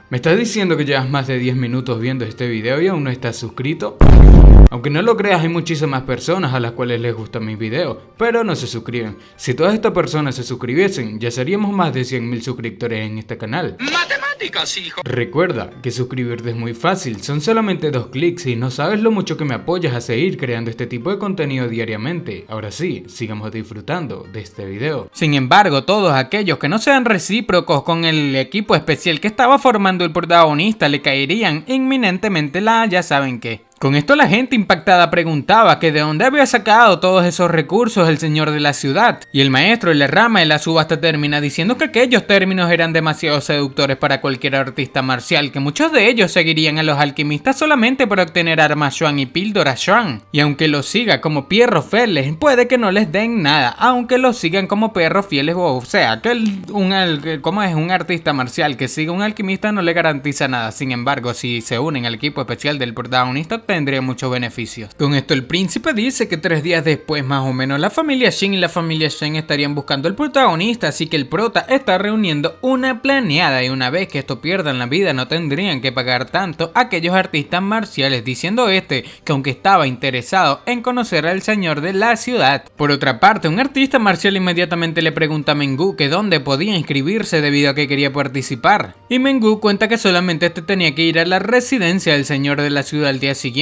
¿Me estás diciendo que llevas más de 10 minutos viendo este video y aún no estás suscrito? Aunque no lo creas, hay muchísimas personas a las cuales les gustan mis videos, pero no se suscriben. Si todas estas personas se suscribiesen, ya seríamos más de 100.000 suscriptores en este canal. ¡Matemáticas, hijo! Recuerda que suscribirte es muy fácil, son solamente 2 clics y no sabes lo mucho que me apoyas a seguir creando este tipo de contenido diariamente. Ahora sí, sigamos disfrutando de este video. Sin embargo, todos aquellos que no sean recíprocos con el equipo especial que estaba formando el protagonista le caerían inminentemente ya saben qué. Con esto la gente impactada preguntaba que de dónde había sacado todos esos recursos el señor de la ciudad, y el maestro de la rama de la subasta termina diciendo que aquellos términos eran demasiado seductores para cualquier artista marcial, que muchos de ellos seguirían a los alquimistas solamente para obtener armas Chuan y píldoras Chuan, y aunque los siga como perros fieles, puede que no les den nada, aunque los sigan como perros fieles, o sea, que un artista marcial que siga un alquimista no le garantiza nada. Sin embargo, si se unen al equipo especial del protagonista, tendría muchos beneficios. Con esto el príncipe dice que 3 días después más o menos la familia Shin y la familia Shen estarían buscando al protagonista, así que el prota está reuniendo una planeada, y una vez que esto pierdan la vida no tendrían que pagar tanto a aquellos artistas marciales, diciendo que aunque estaba interesado en conocer al señor de la ciudad. Por otra parte, un artista marcial inmediatamente le pregunta a Mengu que dónde podía inscribirse debido a que quería participar, y Mengu cuenta que solamente tenía que ir a la residencia del señor de la ciudad al día siguiente.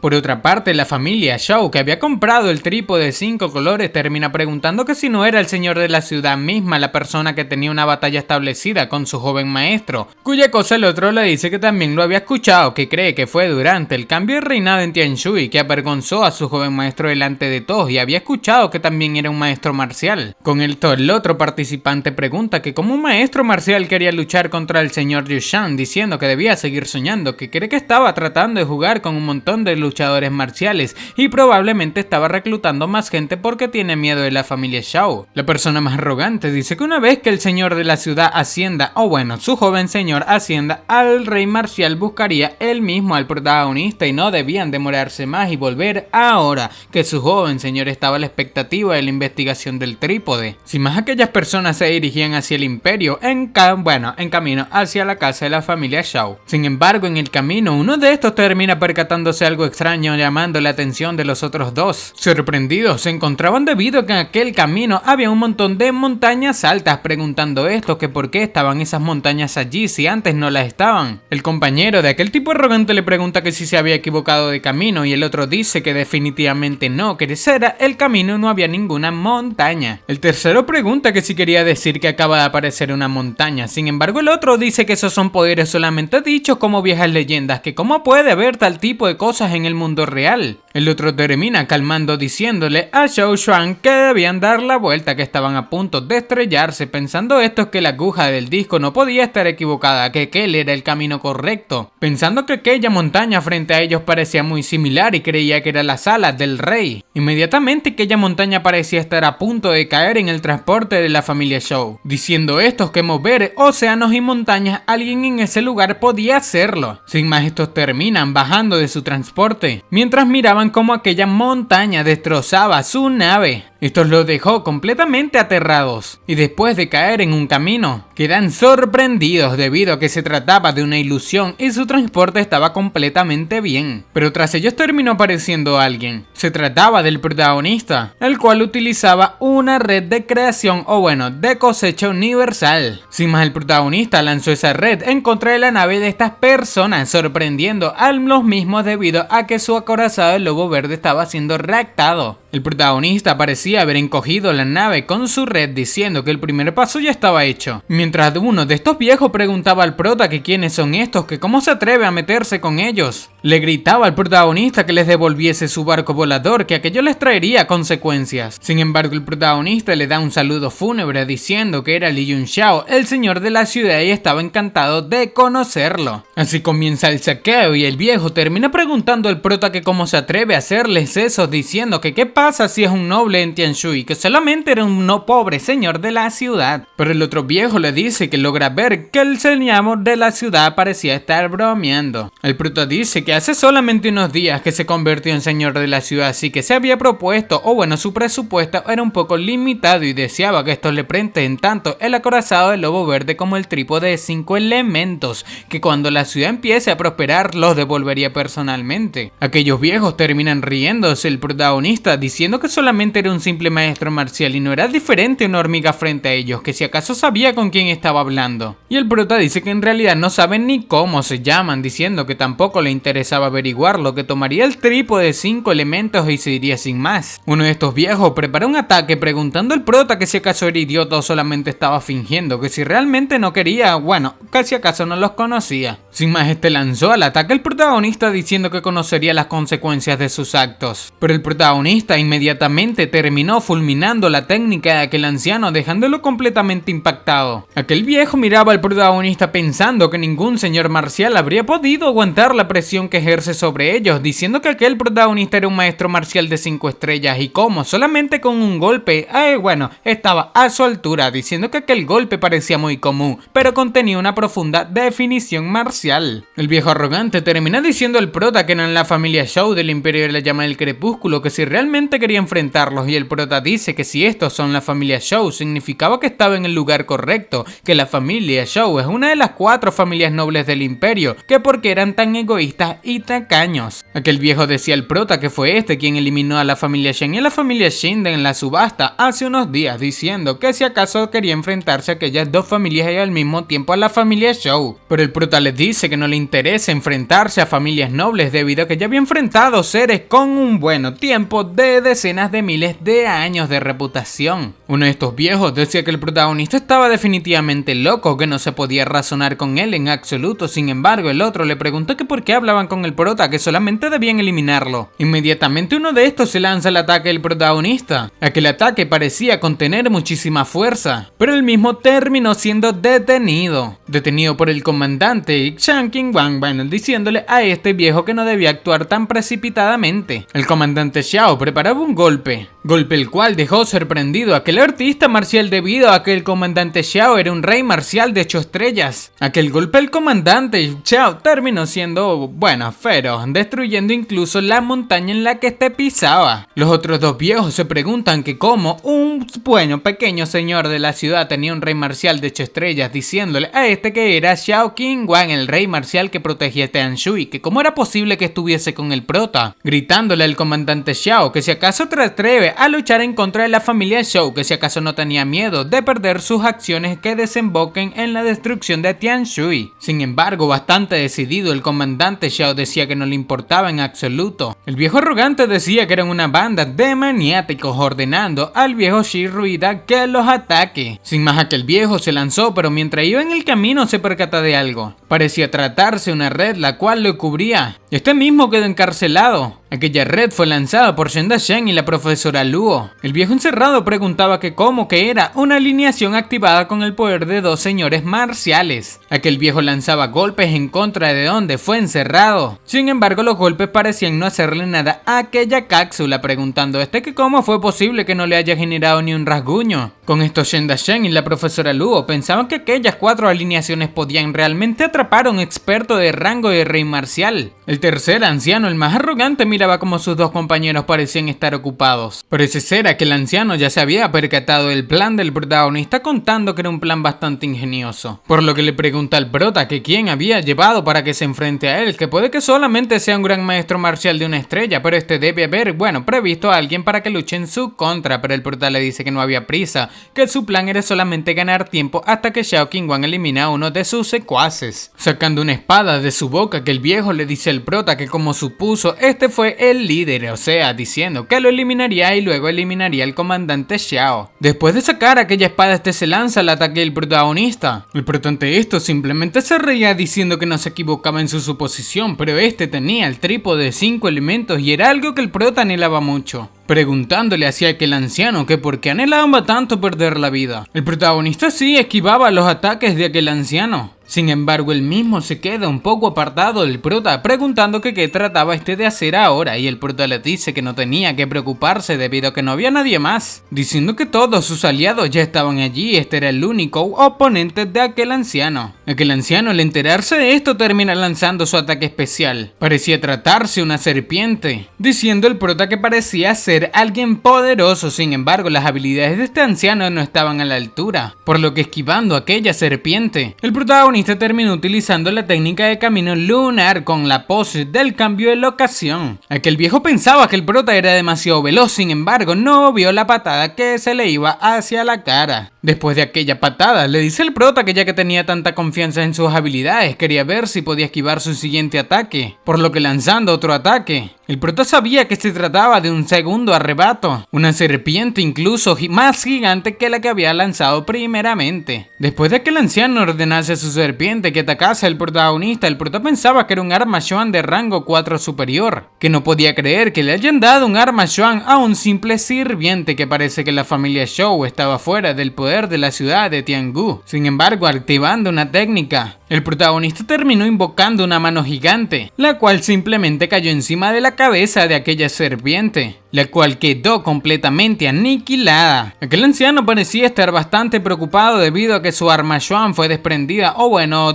Por otra parte, la familia Shao, que había comprado el trípode de 5 colores, termina preguntando que si no era el señor de la ciudad misma la persona que tenía una batalla establecida con su joven maestro, cuya cosa el otro le dice que también lo había escuchado, que cree que fue durante el cambio de reinado en Tianshui que avergonzó a su joven maestro delante de todos, y había escuchado que también era un maestro marcial. Con esto el otro participante pregunta que como un maestro marcial quería luchar contra el señor Yushan, diciendo que debía seguir soñando, que cree que estaba tratando de jugar con un montón de luchadores marciales y probablemente estaba reclutando más gente porque tiene miedo de la familia Shao. La persona más arrogante dice que una vez que el señor de la ciudad ascienda, o bueno, su joven señor ascienda al rey marcial, buscaría él mismo al protagonista y no debían demorarse más y volver ahora que su joven señor estaba a la expectativa de la investigación del trípode. Sin más, aquellas personas se dirigían hacia el imperio en camino hacia la casa de la familia Shao. Sin embargo, en el camino uno de estos termina percatándose algo extraño, llamando la atención de los otros dos. Sorprendidos se encontraban debido a que en aquel camino había un montón de montañas altas, preguntando que por qué estaban esas montañas allí si antes no las estaban. El compañero de aquel tipo arrogante le pregunta que si se había equivocado de camino, y el otro dice que definitivamente no, que ese era el camino y no había ninguna montaña. El tercero pregunta que si quería decir que acaba de aparecer una montaña. Sin embargo, el otro dice que esos son poderes solamente dichos como viejas leyendas, que cómo puede haber tal tipo de cosas en el mundo real. El otro termina calmando diciéndole a Shao Xuan que debían dar la vuelta, que estaban a punto de estrellarse, pensando que la aguja del disco no podía estar equivocada, que aquel era el camino correcto, pensando que aquella montaña frente a ellos parecía muy similar y creía que era la sala del rey. Inmediatamente aquella montaña parecía estar a punto de caer en el transporte de la familia Shao, diciendo que mover océanos y montañas alguien en ese lugar podía hacerlo. Sin más, estos terminan bajando de su transporte mientras miraban como aquella montaña destrozaba su nave. Estos los dejó completamente aterrados, y después de caer en un camino, quedan sorprendidos debido a que se trataba de una ilusión y su transporte estaba completamente bien. Pero tras ellos terminó apareciendo alguien. Se trataba del protagonista, el cual utilizaba una red de creación de cosecha universal. Sin más, el protagonista lanzó esa red en contra de la nave de estas personas, sorprendiendo a los mismos debido a que su acorazado el lobo verde estaba siendo raptado. El protagonista parecía haber encogido la nave con su red diciendo que el primer paso ya estaba hecho, mientras uno de estos viejos preguntaba al prota que quiénes son estos, que cómo se atreve a meterse con ellos. Le gritaba al protagonista que les devolviese su barco volador, que aquello les traería consecuencias. Sin embargo, el protagonista le da un saludo fúnebre diciendo que era Li Yunxiao, el señor de la ciudad, y estaba encantado de conocerlo. Así comienza el saqueo y el viejo termina preguntando al prota que cómo se atreve a hacerles eso, diciendo que qué pasa si es un noble en Tianshui, que solamente era un no pobre señor de la ciudad. Pero el otro viejo le dice que logra ver que el señor de la ciudad parecía estar bromeando. El prota dice que hace solamente unos días que se convirtió en señor de la ciudad, así que se había propuesto, su presupuesto era un poco limitado y deseaba que estos le prenten tanto el acorazado del lobo verde como el trípode de 5 elementos, que cuando la ciudad empiece a prosperar los devolvería personalmente. Aquellos viejos terminan riéndose, el protagonista diciendo que solamente era un simple maestro marcial y no era diferente a una hormiga frente a ellos, que si acaso sabía con quién estaba hablando. Y el prota dice que en realidad no saben ni cómo se llaman, diciendo que tampoco le interesaba averiguarlo, que tomaría el trípode de 5 elementos y se iría sin más. Uno de estos viejos prepara un ataque preguntando al prota que si acaso era idiota o solamente estaba fingiendo, que si realmente no quería, que si acaso no los conocía. Sin más, este lanzó al ataque al protagonista diciendo que conocería las consecuencias de sus actos. Pero el protagonista inmediatamente terminó fulminando la técnica de aquel anciano, dejándolo completamente impactado. Aquel viejo miraba al protagonista pensando que ningún señor marcial habría podido aguantar la presión que ejerce sobre ellos, diciendo que aquel protagonista era un maestro marcial de 5 estrellas y como solamente con un golpe, estaba a su altura, diciendo que aquel golpe parecía muy común, pero contenía una profunda definición marcial. El viejo arrogante termina diciendo al prota que eran la familia Zhou del Imperio de la Llama del Crepúsculo, que si realmente quería enfrentarlos, y el prota dice que si estos son la familia Zhou significaba que estaba en el lugar correcto, que la familia Zhou es una de las 4 familias nobles del imperio, que porque eran tan egoístas y tacaños. Aquel viejo decía al prota que fue este quien eliminó a la familia Shen y a la familia Shinden en la subasta hace unos días, diciendo que si acaso quería enfrentarse a aquellas 2 familias y al mismo tiempo a la familia Zhou. Pero el prota les dice que no le interesa enfrentarse a familias nobles debido a que ya había enfrentado seres con un tiempo de decenas de miles de años de reputación. Uno de estos viejos decía que el protagonista estaba definitivamente loco, que no se podía razonar con él en absoluto. Sin embargo, el otro le preguntó que por qué hablaban con el prota, que solamente debían eliminarlo. Inmediatamente uno de estos se lanza al ataque del protagonista. Aquel ataque parecía contener muchísima fuerza, pero él mismo terminó siendo detenido por el comandante Zhang Qinguang, diciéndole a este viejo que no debía actuar tan precipitadamente. El comandante Xiao preparaba un golpe el cual dejó sorprendido a aquel artista marcial debido a que el comandante Xiao era un rey marcial de 8 estrellas. Aquel golpe el comandante Xiao terminó siendo, feroz, destruyendo incluso la montaña en la que este pisaba. Los otros 2 viejos se preguntan que cómo un pequeño señor de la ciudad tenía un rey marcial de 8 estrellas, diciéndole a este que era Xiao Qinguang, el rey marcial que protegía a Tianshui, que cómo era posible que estuviese con el prota, gritándole al comandante Xiao que si acaso te atreve a luchar en contra de la familia Zhou, que si acaso no tenía miedo de perder sus acciones que desemboquen en la destrucción de Tianshui. Sin embargo, bastante decidido, el comandante Xiao decía que no le importaba en absoluto. El viejo arrogante decía que eran una banda de maniáticos, ordenando al viejo Shi Ruida que los ataque. Sin más, aquel viejo se lanzó, pero mientras iba en el camino se percata de algo. Parecía tratarse una red la cual lo cubría. Este mismo quedó encarcelado. Aquella red fue lanzada por Shen Dashen y la profesora Luo. El viejo encerrado preguntaba que cómo que era una alineación activada con el poder de 2 señores marciales. Aquel viejo lanzaba golpes en contra de donde fue encerrado. Sin embargo, los golpes parecían no hacerle nada a aquella cápsula, preguntando que cómo fue posible que no le haya generado ni un rasguño. Con esto, Shen Dashen y la profesora Luo pensaban que aquellas 4 alineaciones podían realmente atrapar a un experto de rango de rey marcial. El tercer anciano, el más arrogante, miró miraba como sus dos compañeros parecían estar ocupados. Parece ser que el anciano ya se había percatado del plan del protagonista, contando que era un plan bastante ingenioso. Por lo que le pregunta al prota que quién había llevado para que se enfrente a él, que puede que solamente sea un gran maestro marcial de una estrella, pero este debe haber, previsto a alguien para que luche en su contra, pero el prota le dice que no había prisa, que su plan era solamente ganar tiempo hasta que Xiao Qingguang elimina a uno de sus secuaces. Sacando una espada de su boca, que el viejo le dice al prota que como supuso, este fue el líder, o sea, diciendo que lo eliminaría y luego eliminaría al comandante Xiao. Después de sacar aquella espada, se lanza al ataque del protagonista. El prota ante esto simplemente se reía diciendo que no se equivocaba en su suposición, pero tenía el trípode de 5 elementos y era algo que el prota anhelaba mucho, preguntándole hacia aquel anciano que por qué anhelaba tanto perder la vida. El protagonista sí esquivaba los ataques de aquel anciano. Sin embargo, él mismo se queda un poco apartado del prota, preguntando que qué trataba de hacer ahora, y el prota le dice que no tenía que preocuparse debido a que no había nadie más, diciendo que todos sus aliados ya estaban allí y este era el único oponente de aquel anciano. Aquel anciano, al enterarse de esto, termina lanzando su ataque especial. Parecía tratarse una serpiente, diciendo el prota que parecía ser alguien poderoso. Sin embargo, las habilidades de este anciano no estaban a la altura, por lo que esquivando aquella serpiente, el protagonista terminó utilizando la técnica de camino lunar con la pose del cambio de locación. Aquel viejo pensaba que el prota era demasiado veloz, sin embargo no vio la patada que se le iba hacia la cara. Después de aquella patada, le dice el prota que ya que tenía tanta confianza en sus habilidades, quería ver si podía esquivar su siguiente ataque, por lo que lanzando otro ataque. El prota sabía que se trataba de un segundo arrebato, una serpiente incluso más gigante que la que había lanzado primeramente. Después de que el anciano ordenase a su serpiente que atacase al protagonista, el prota pensaba que era un arma Xuan de rango 4 superior, que no podía creer que le hayan dado un arma Xuan a un simple sirviente, que parece que la familia Zhou estaba fuera del poder de la ciudad de Tianghu. Sin embargo, activando una técnica, el protagonista terminó invocando una mano gigante, la cual simplemente cayó encima de la cabeza de aquella serpiente, la cual quedó completamente aniquilada. Aquel anciano parecía estar bastante preocupado debido a que su arma Xuan fue desprendida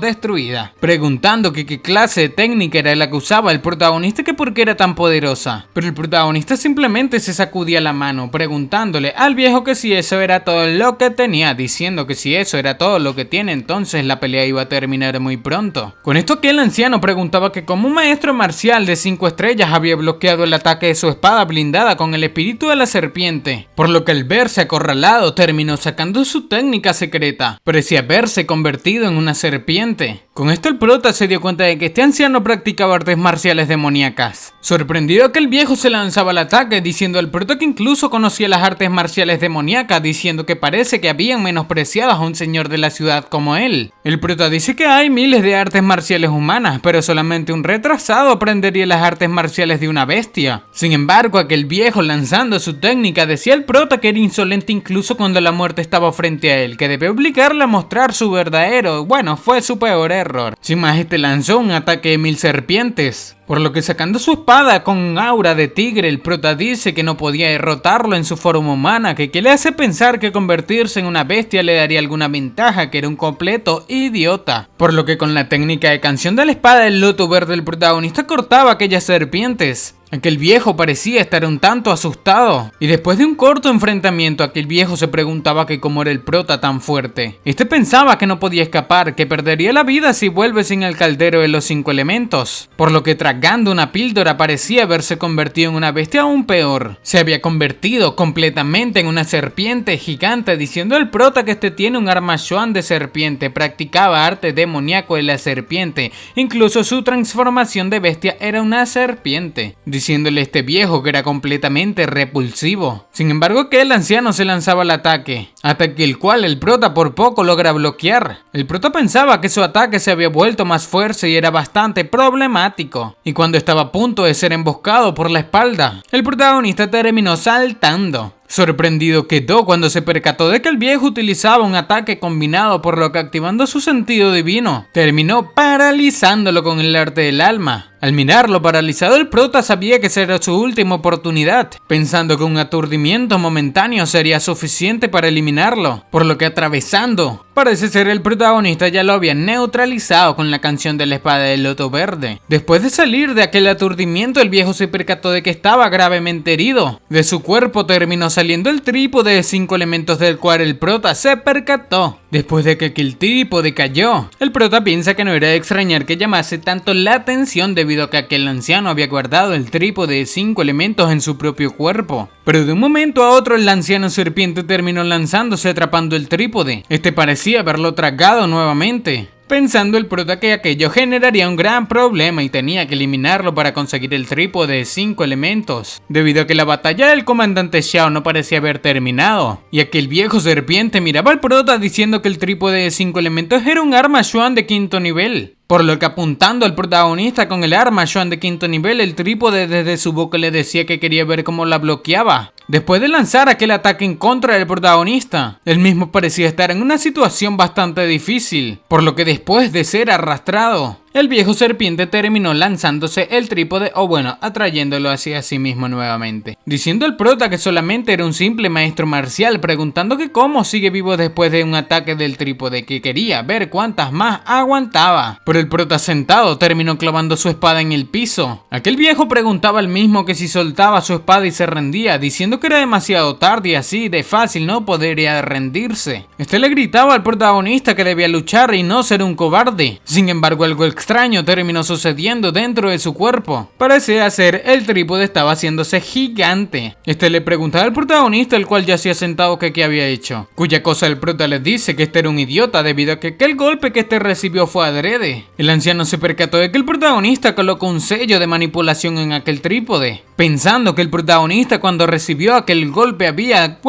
destruida, preguntando que qué clase de técnica era la que usaba el protagonista, que por qué era tan poderosa. Pero el protagonista simplemente se sacudía la mano, preguntándole al viejo que si eso era todo lo que tenía, diciendo que si eso era todo lo que tiene, entonces la pelea iba a terminar muy pronto. Con esto, aquel anciano preguntaba que como un maestro marcial de 5 estrellas había bloqueado el ataque de su espada blindada con el espíritu de la serpiente, por lo que al verse acorralado terminó sacando su técnica secreta. Parecía haberse convertido en una serpiente. Con esto el prota se dio cuenta de que este anciano practicaba artes marciales demoníacas. Sorprendido, que el viejo se lanzaba al ataque, diciendo al prota que incluso conocía las artes marciales demoníacas, diciendo que parece que habían menospreciado a un señor de la ciudad como él. El prota dice que hay miles de artes marciales humanas, pero solamente un retrasado aprendería las artes marciales de una bestia. Sin embargo, aquel viejo, lanzando su técnica, decía al prota que era insolente incluso cuando la muerte estaba frente a él, que debe obligarle a mostrar su verdadero, fue su peor error. Sin más, lanzó un ataque de 1000 serpientes, por lo que sacando su espada con aura de tigre, el prota dice que no podía derrotarlo en su forma humana, que le hace pensar que convertirse en una bestia le daría alguna ventaja, que era un completo idiota. Por lo que con la técnica de canción de la espada del loto verde, el protagonista cortaba aquellas serpientes. Aquel viejo parecía estar un tanto asustado, y después de un corto enfrentamiento, aquel viejo se preguntaba que cómo era el prota tan fuerte. Pensaba que no podía escapar, que perdería la vida si vuelve sin el caldero de los 5 elementos, por lo que tragando una píldora parecía haberse convertido en una bestia aún peor. Se había convertido completamente en una serpiente gigante, diciendo al prota que tiene un arma Xuan de serpiente, practicaba arte demoníaco de la serpiente, incluso su transformación de bestia era una serpiente, diciéndole a este viejo que era completamente repulsivo. Sin embargo, que el anciano se lanzaba al ataque, el cual el prota por poco logra bloquear. El prota pensaba que su ataque se había vuelto más fuerte y era bastante problemático, y cuando estaba a punto de ser emboscado por la espalda, el protagonista terminó saltando. Sorprendido quedó cuando se percató de que el viejo utilizaba un ataque combinado, por lo que activando su sentido divino, terminó paralizándolo con el arte del alma. Al mirarlo paralizado, el prota sabía que será su última oportunidad, pensando que un aturdimiento momentáneo sería suficiente para eliminarlo, por lo que atravesando, parece ser el protagonista ya lo había neutralizado con la canción de la espada del loto verde. Después de salir de aquel aturdimiento, el viejo se percató de que estaba gravemente herido. De su cuerpo terminó saliendo el trípode de 5 elementos del cual el prota se percató. Después de que aquel trípode cayó, el prota piensa que no era de extrañar que llamase tanto la atención debido a que aquel anciano había guardado el trípode de 5 elementos en su propio cuerpo. Pero de un momento a otro el anciano serpiente terminó lanzándose atrapando el trípode. Este parecía haberlo tragado nuevamente. Pensando el prota que aquello generaría un gran problema y tenía que eliminarlo para conseguir el trípode de 5 elementos, debido a que la batalla del comandante Xiao no parecía haber terminado, y aquel viejo serpiente miraba al prota diciendo que el trípode de 5 elementos era un arma Xuan de 5º nivel. Por lo que apuntando al protagonista con el arma Xuan de 5º nivel, el trípode desde su boca le decía que quería ver cómo la bloqueaba. Después de lanzar aquel ataque en contra del protagonista, él mismo parecía estar en una situación bastante difícil, por lo que después de ser arrastrado, el viejo serpiente terminó lanzándose el trípode, o bueno, atrayéndolo hacia sí mismo nuevamente, diciendo al prota que solamente era un simple maestro marcial, preguntando que cómo sigue vivo después de un ataque del trípode, que quería ver cuántas más aguantaba. Pero el prota sentado terminó clavando su espada en el piso. Aquel viejo preguntaba al mismo que si soltaba su espada y se rendía, diciendo que era demasiado tarde y así de fácil no podría rendirse. Este le gritaba al protagonista que debía luchar y no ser un cobarde. Sin embargo, algo extraño terminó sucediendo dentro de su cuerpo. Parecía ser el trípode estaba haciéndose gigante. Este le preguntaba al protagonista, el cual ya se ha sentado, que qué había hecho, cuya cosa el prota le dice que este era un idiota debido a que aquel golpe que este recibió fue adrede. El anciano se percató de que el protagonista colocó un sello de manipulación en aquel trípode, pensando que el protagonista cuando recibió aquel golpe había,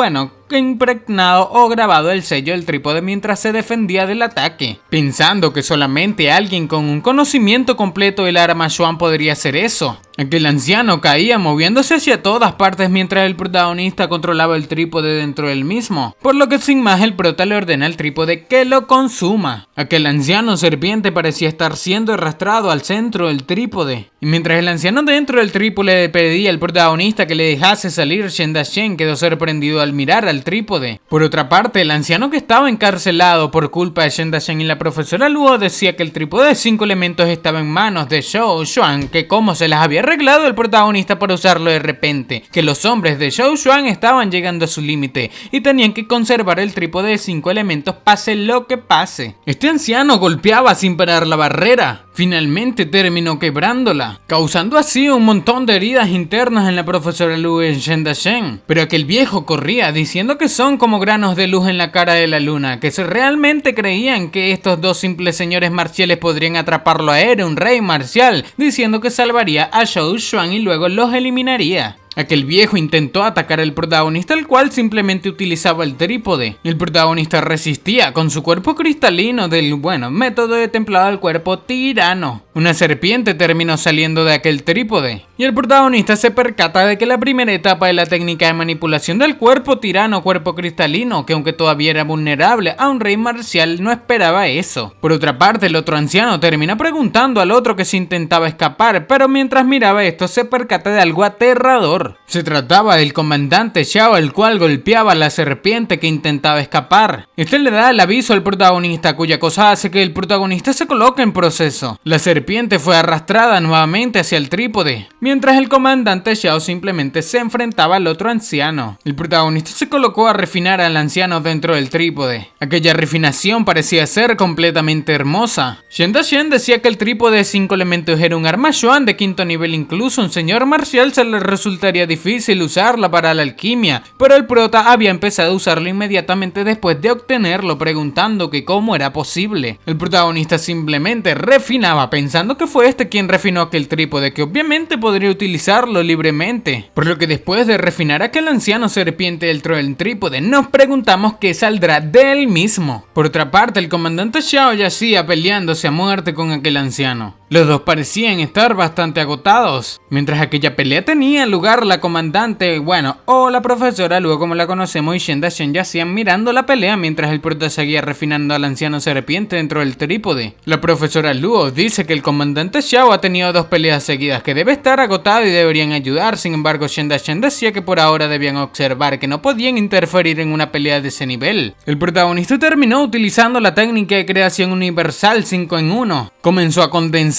impregnado o grabado el sello del trípode mientras se defendía del ataque, pensando que solamente alguien con un conocimiento completo del arma Xuan podría hacer eso. Aquel anciano caía moviéndose hacia todas partes mientras el protagonista controlaba el trípode dentro del mismo, por lo que sin más el prota le ordena al trípode que lo consuma. Aquel anciano serpiente parecía estar siendo arrastrado al centro del trípode, y mientras el anciano dentro del trípode le pedía al protagonista que le dejase salir, Shen Dashen quedó sorprendido al mirar al trípode. Por otra parte, el anciano que estaba encarcelado por culpa de Shen Dashen y la profesora Luo decía que el trípode de 5 elementos estaba en manos de Zhou Xuan, que como se las había arreglado el protagonista para usarlo de repente, que los hombres de Zhou Xuan estaban llegando a su límite y tenían que conservar el trípode de 5 elementos pase lo que pase. Este anciano golpeaba sin parar la barrera. Finalmente terminó quebrándola, causando así un montón de heridas internas en la profesora Luo y en Shen Dashen. Pero aquel viejo corría diciendo que son como granos de luz en la cara de la luna, que si realmente creían que estos dos simples señores marciales podrían atraparlo a él, un rey marcial, diciendo que salvaría a Zhou Xuan y luego los eliminaría. Aquel viejo intentó atacar al protagonista, el cual simplemente utilizaba el trípode. El protagonista resistía con su cuerpo cristalino del, método de templado del cuerpo tirano. Una serpiente terminó saliendo de aquel trípode, y el protagonista se percata de que la primera etapa de la técnica de manipulación del cuerpo tirano, cuerpo cristalino, que aunque todavía era vulnerable a un rey marcial, no esperaba eso. Por otra parte, el otro anciano termina preguntando al otro que se intentaba escapar, pero mientras miraba esto se percata de algo aterrador. Se trataba del comandante Xiao, el cual golpeaba a la serpiente que intentaba escapar. Este le da el aviso al protagonista, cuya cosa hace que el protagonista se coloque en proceso. La serpiente fue arrastrada nuevamente hacia el trípode, mientras el comandante Xiao simplemente se enfrentaba al otro anciano. El protagonista se colocó a refinar al anciano dentro del trípode. Aquella refinación parecía ser completamente hermosa. Shen Dashen decía que el trípode de 5 elementos era un arma Xuan de 5º nivel, incluso un señor marcial se le resultaría difícil usarla para la alquimia, pero el prota había empezado a usarlo inmediatamente después de obtenerlo, preguntando que cómo era posible. El protagonista simplemente refinaba, pensando que fue este quien refinó aquel trípode, que obviamente podría podría utilizarlo libremente. Por lo que después de refinar a aquel anciano serpiente dentro del trípode, nos preguntamos qué saldrá de él mismo. Por otra parte, el comandante Xiao yacía peleándose a muerte con aquel anciano. Los dos parecían estar bastante agotados. Mientras aquella pelea tenía lugar, la comandante, o la profesora, luego como la conocemos, y Shen Darshen yacían mirando la pelea mientras el prota seguía refinando al anciano serpiente dentro del trípode. La profesora Luo dice que el comandante Xiao ha tenido 2 peleas seguidas, que debe estar agotado y deberían ayudar. Sin embargo, Shen Darshen decía que por ahora debían observar, que no podían interferir en una pelea de ese nivel. El protagonista terminó utilizando la técnica de creación universal 5 en 1. Comenzó a condensar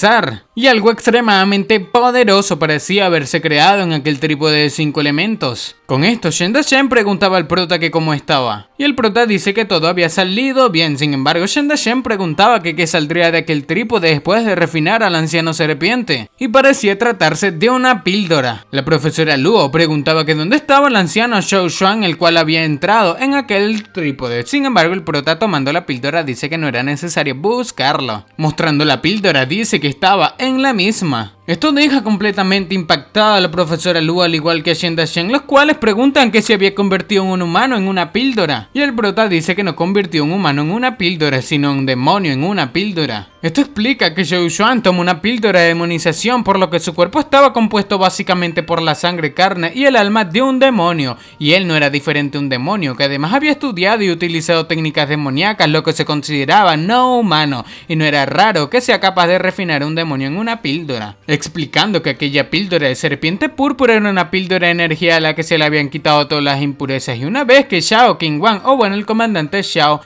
y algo extremadamente poderoso parecía haberse creado en aquel trípode de 5 elementos. Con esto, Shen Darshen preguntaba al prota que cómo estaba, y el prota dice que todo había salido bien. Sin embargo, Shen Darshen preguntaba que qué saldría de aquel trípode después de refinar al anciano serpiente, y parecía tratarse de una píldora. La profesora Luo preguntaba que dónde estaba el anciano Zhou Xuan, el cual había entrado en aquel trípode. Sin embargo, el prota, tomando la píldora, dice que no era necesario buscarlo. Mostrando la píldora, dice que estaba en la misma. Esto deja completamente impactada a la profesora Luo, al igual que a Shen Darshen, los cuales preguntan que si había convertido un humano en una píldora, y el prota dice que no convirtió un humano en una píldora, sino un demonio en una píldora. Esto explica que Zhou Xuan tomó una píldora de demonización, por lo que su cuerpo estaba compuesto básicamente por la sangre, carne y el alma de un demonio, y él no era diferente a un demonio, que además había estudiado y utilizado técnicas demoníacas, lo que se consideraba no humano, y no era raro que sea capaz de refinar un demonio en una píldora. Explicando que aquella píldora de serpiente púrpura era una píldora de energía a la que se le habían quitado todas las impurezas, y una vez que Xiao Qingwan, el comandante Xiao,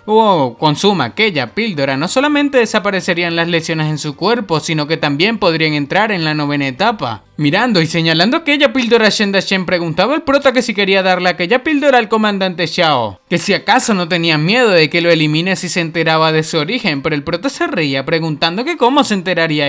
consuma aquella píldora, no solamente desaparecerían las lesiones en su cuerpo, sino que también podrían entrar en la 9ª etapa. Mirando y señalando aquella píldora, Shen Darshen preguntaba al prota que si quería darle aquella píldora al comandante Xiao, que si acaso no tenía miedo de que lo elimine si se enteraba de su origen, pero el prota se reía preguntando que cómo se enteraría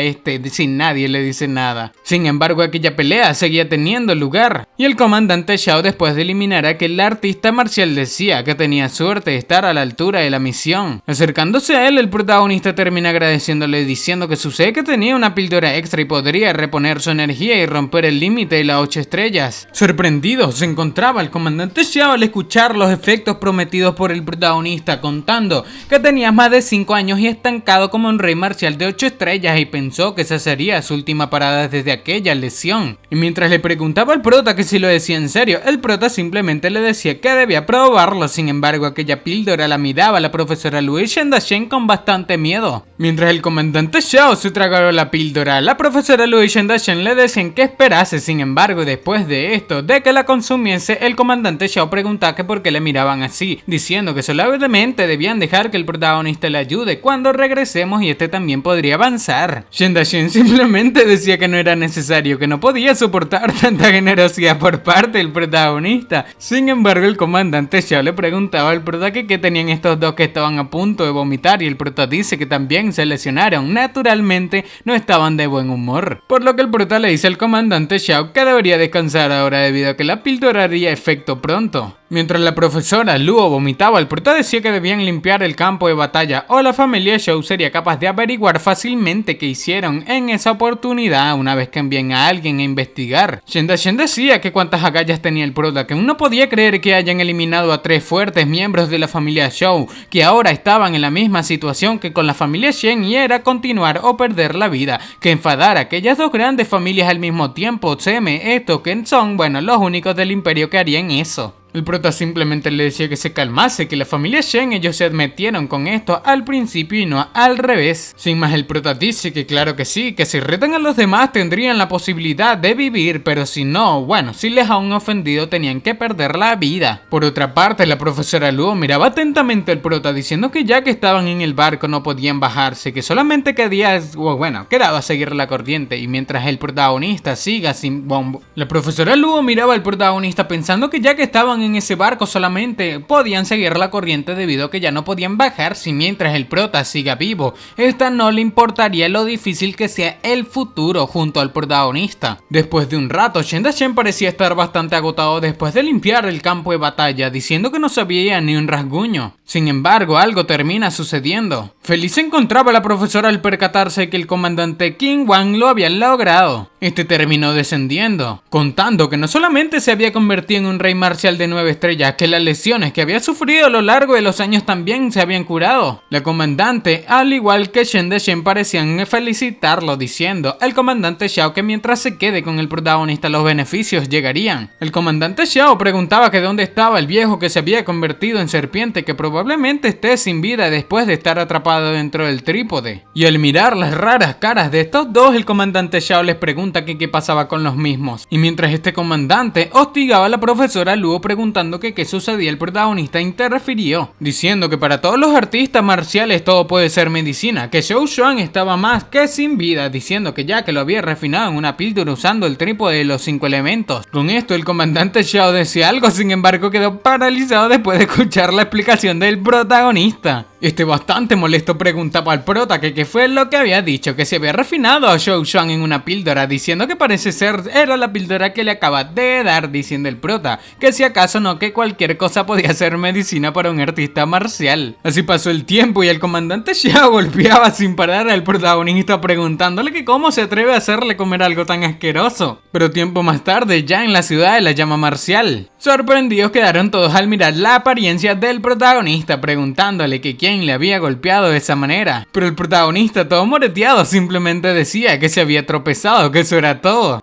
si nadie le dice nada. Sin embargo, aquella pelea seguía teniendo lugar, y el comandante Xiao, después de eliminar a aquel artista marcial, decía que tenía suerte de estar a la altura de la misión. Acercándose a él, el protagonista termina agradeciéndole diciendo que sucede que tenía una píldora extra y podría reponer su energía y romper el límite de las 8 estrellas. Sorprendido se encontraba el comandante Xiao al escuchar los efectos prometidos por el protagonista, contando que tenía más de 5 años y estancado como un rey marcial de 8 estrellas, y pensó que esa sería su última parada desde aquella lesión. Y mientras le preguntaba al prota que si lo decía en serio, el prota simplemente le decía que debía probarlo. Sin embargo, aquella píldora la miraba la profesora Luo y Shen Darshen con bastante miedo. Mientras el comandante Xiao se tragaba la píldora, la profesora Luo y Shen Darshen le decían que esperase. Sin embargo, después de esto, de que la consumiese, el comandante Xiao preguntaba que por qué le miraban así, diciendo que solamente debían dejar que el protagonista le ayude cuando regresemos y este también podría avanzar. Shen Darshen simplemente decía que no era necesario, que no podía soportar tanta generosidad por parte del protagonista. Sin embargo, el comandante Xiao le preguntaba al prota que qué tenían estos dos que estaban a punto de vomitar, y el prota dice que también se lesionaron. Naturalmente, no estaban de buen humor, por lo que el prota le dice al comandante Xiao que debería descansar ahora debido a que la píldora haría efecto pronto. Mientras la profesora Luo vomitaba, el prota decía que debían limpiar el campo de batalla o la familia Zhou sería capaz de averiguar fácilmente qué hicieron en esa oportunidad una vez que envíen a alguien a investigar. Shen Darshen decía que cuántas agallas tenía el prota, que aún no podía creer que hayan eliminado a 3 fuertes miembros de la familia Zhou, que ahora estaban en la misma situación que con la familia Shen, y era continuar o perder la vida, que enfadar a aquellas 2 grandes familias al mismo tiempo. Esto que son, los únicos del imperio que harían eso. El prota simplemente le decía que se calmase, que la familia Shen ellos se metieron con esto al principio y no al revés. Sin más, el prota dice que claro que sí, que si retan a los demás tendrían la posibilidad de vivir, pero si no, si les han ofendido tenían que perder la vida. Por otra parte, la profesora Luo miraba atentamente al prota diciendo que ya que estaban en el barco no podían bajarse, que solamente quedaba seguir la corriente, y mientras el protagonista siga sin bombo. La profesora Luo miraba al protagonista pensando que ya que estaban en ese barco solamente podían seguir la corriente debido a que ya no podían bajarse, mientras el prota siga vivo. Esta no le importaría lo difícil que sea el futuro junto al protagonista. Después de un rato, Shen Darshen parecía estar bastante agotado después de limpiar el campo de batalla, diciendo que no sabía ni un rasguño. Sin embargo, algo termina sucediendo. Feliz se encontraba la profesora al percatarse que el comandante King Wang lo había logrado. Este terminó descendiendo, contando que no solamente se había convertido en un rey marcial de 9 estrellas, que las lesiones que había sufrido a lo largo de los años también se habían curado. La comandante, al igual que Shen de Shen, parecían felicitarlo, diciendo el comandante Xiao que mientras se quede con el protagonista los beneficios llegarían. El comandante Xiao preguntaba que dónde estaba el viejo que se había convertido en serpiente, que probablemente esté sin vida después de estar atrapado dentro del trípode. Y al mirar las raras caras de estos dos, el comandante Xiao les pregunta que qué pasaba con los mismos. Y mientras este comandante hostigaba a la profesora Luo preguntando que qué sucedía, el protagonista interfirió, diciendo que para todos los artistas marciales todo puede ser medicina, que Zhou Xuan estaba más que sin vida, diciendo que ya que lo había refinado en una píldora usando el trípode de los 5 elementos. Con esto el comandante Xiao decía algo, sin embargo quedó paralizado después de escuchar la explicación del protagonista. Este bastante molesto preguntaba al prota que qué fue lo que había dicho, que se había refinado a Zhou Xuan en una píldora, diciendo que parece ser era la píldora que le acaba de dar, diciendo el prota que si acaso no, que cualquier cosa podía ser medicina para un artista marcial. Así pasó el tiempo y el comandante Xiao golpeaba sin parar al protagonista preguntándole que cómo se atreve a hacerle comer algo tan asqueroso. Pero tiempo más tarde, ya en la ciudad de la llama marcial, sorprendidos quedaron todos al mirar la apariencia del protagonista, preguntándole que quién le había golpeado de esa manera. Pero el protagonista, todo moreteado, simplemente decía que se había tropezado, que eso era todo.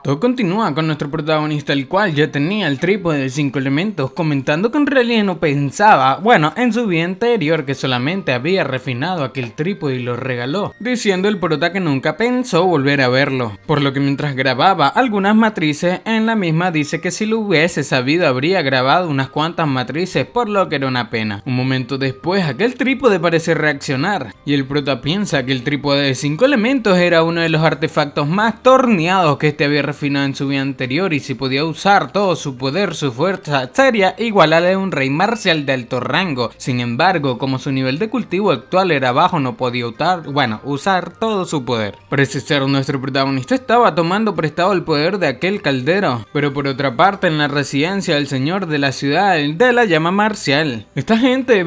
Todo continúa con nuestro protagonista, el cual ya tenía el trípode de 5 elementos, comentando que en realidad no pensaba, en su vida anterior, que solamente había refinado aquel trípode y lo regaló, diciendo el prota que nunca pensó volver a verlo, por lo que mientras grababa algunas matrices en la misma dice que si lo hubiese sabido habría grabado unas cuantas matrices, por lo que era una pena. Un momento después aquel trípode parece reaccionar, y el prota piensa que el trípode de 5 elementos era uno de los artefactos más torneados que este había refinado en su vida anterior, y si podía usar todo su poder, su fuerza, sería igual a la de un rey marcial de alto rango. Sin embargo, como su nivel de cultivo actual era bajo, no podía usar todo su poder. Parece ser nuestro protagonista estaba tomando prestado el poder de aquel caldero, pero por otra parte en la residencia del señor de la ciudad de la llama marcial, esta gente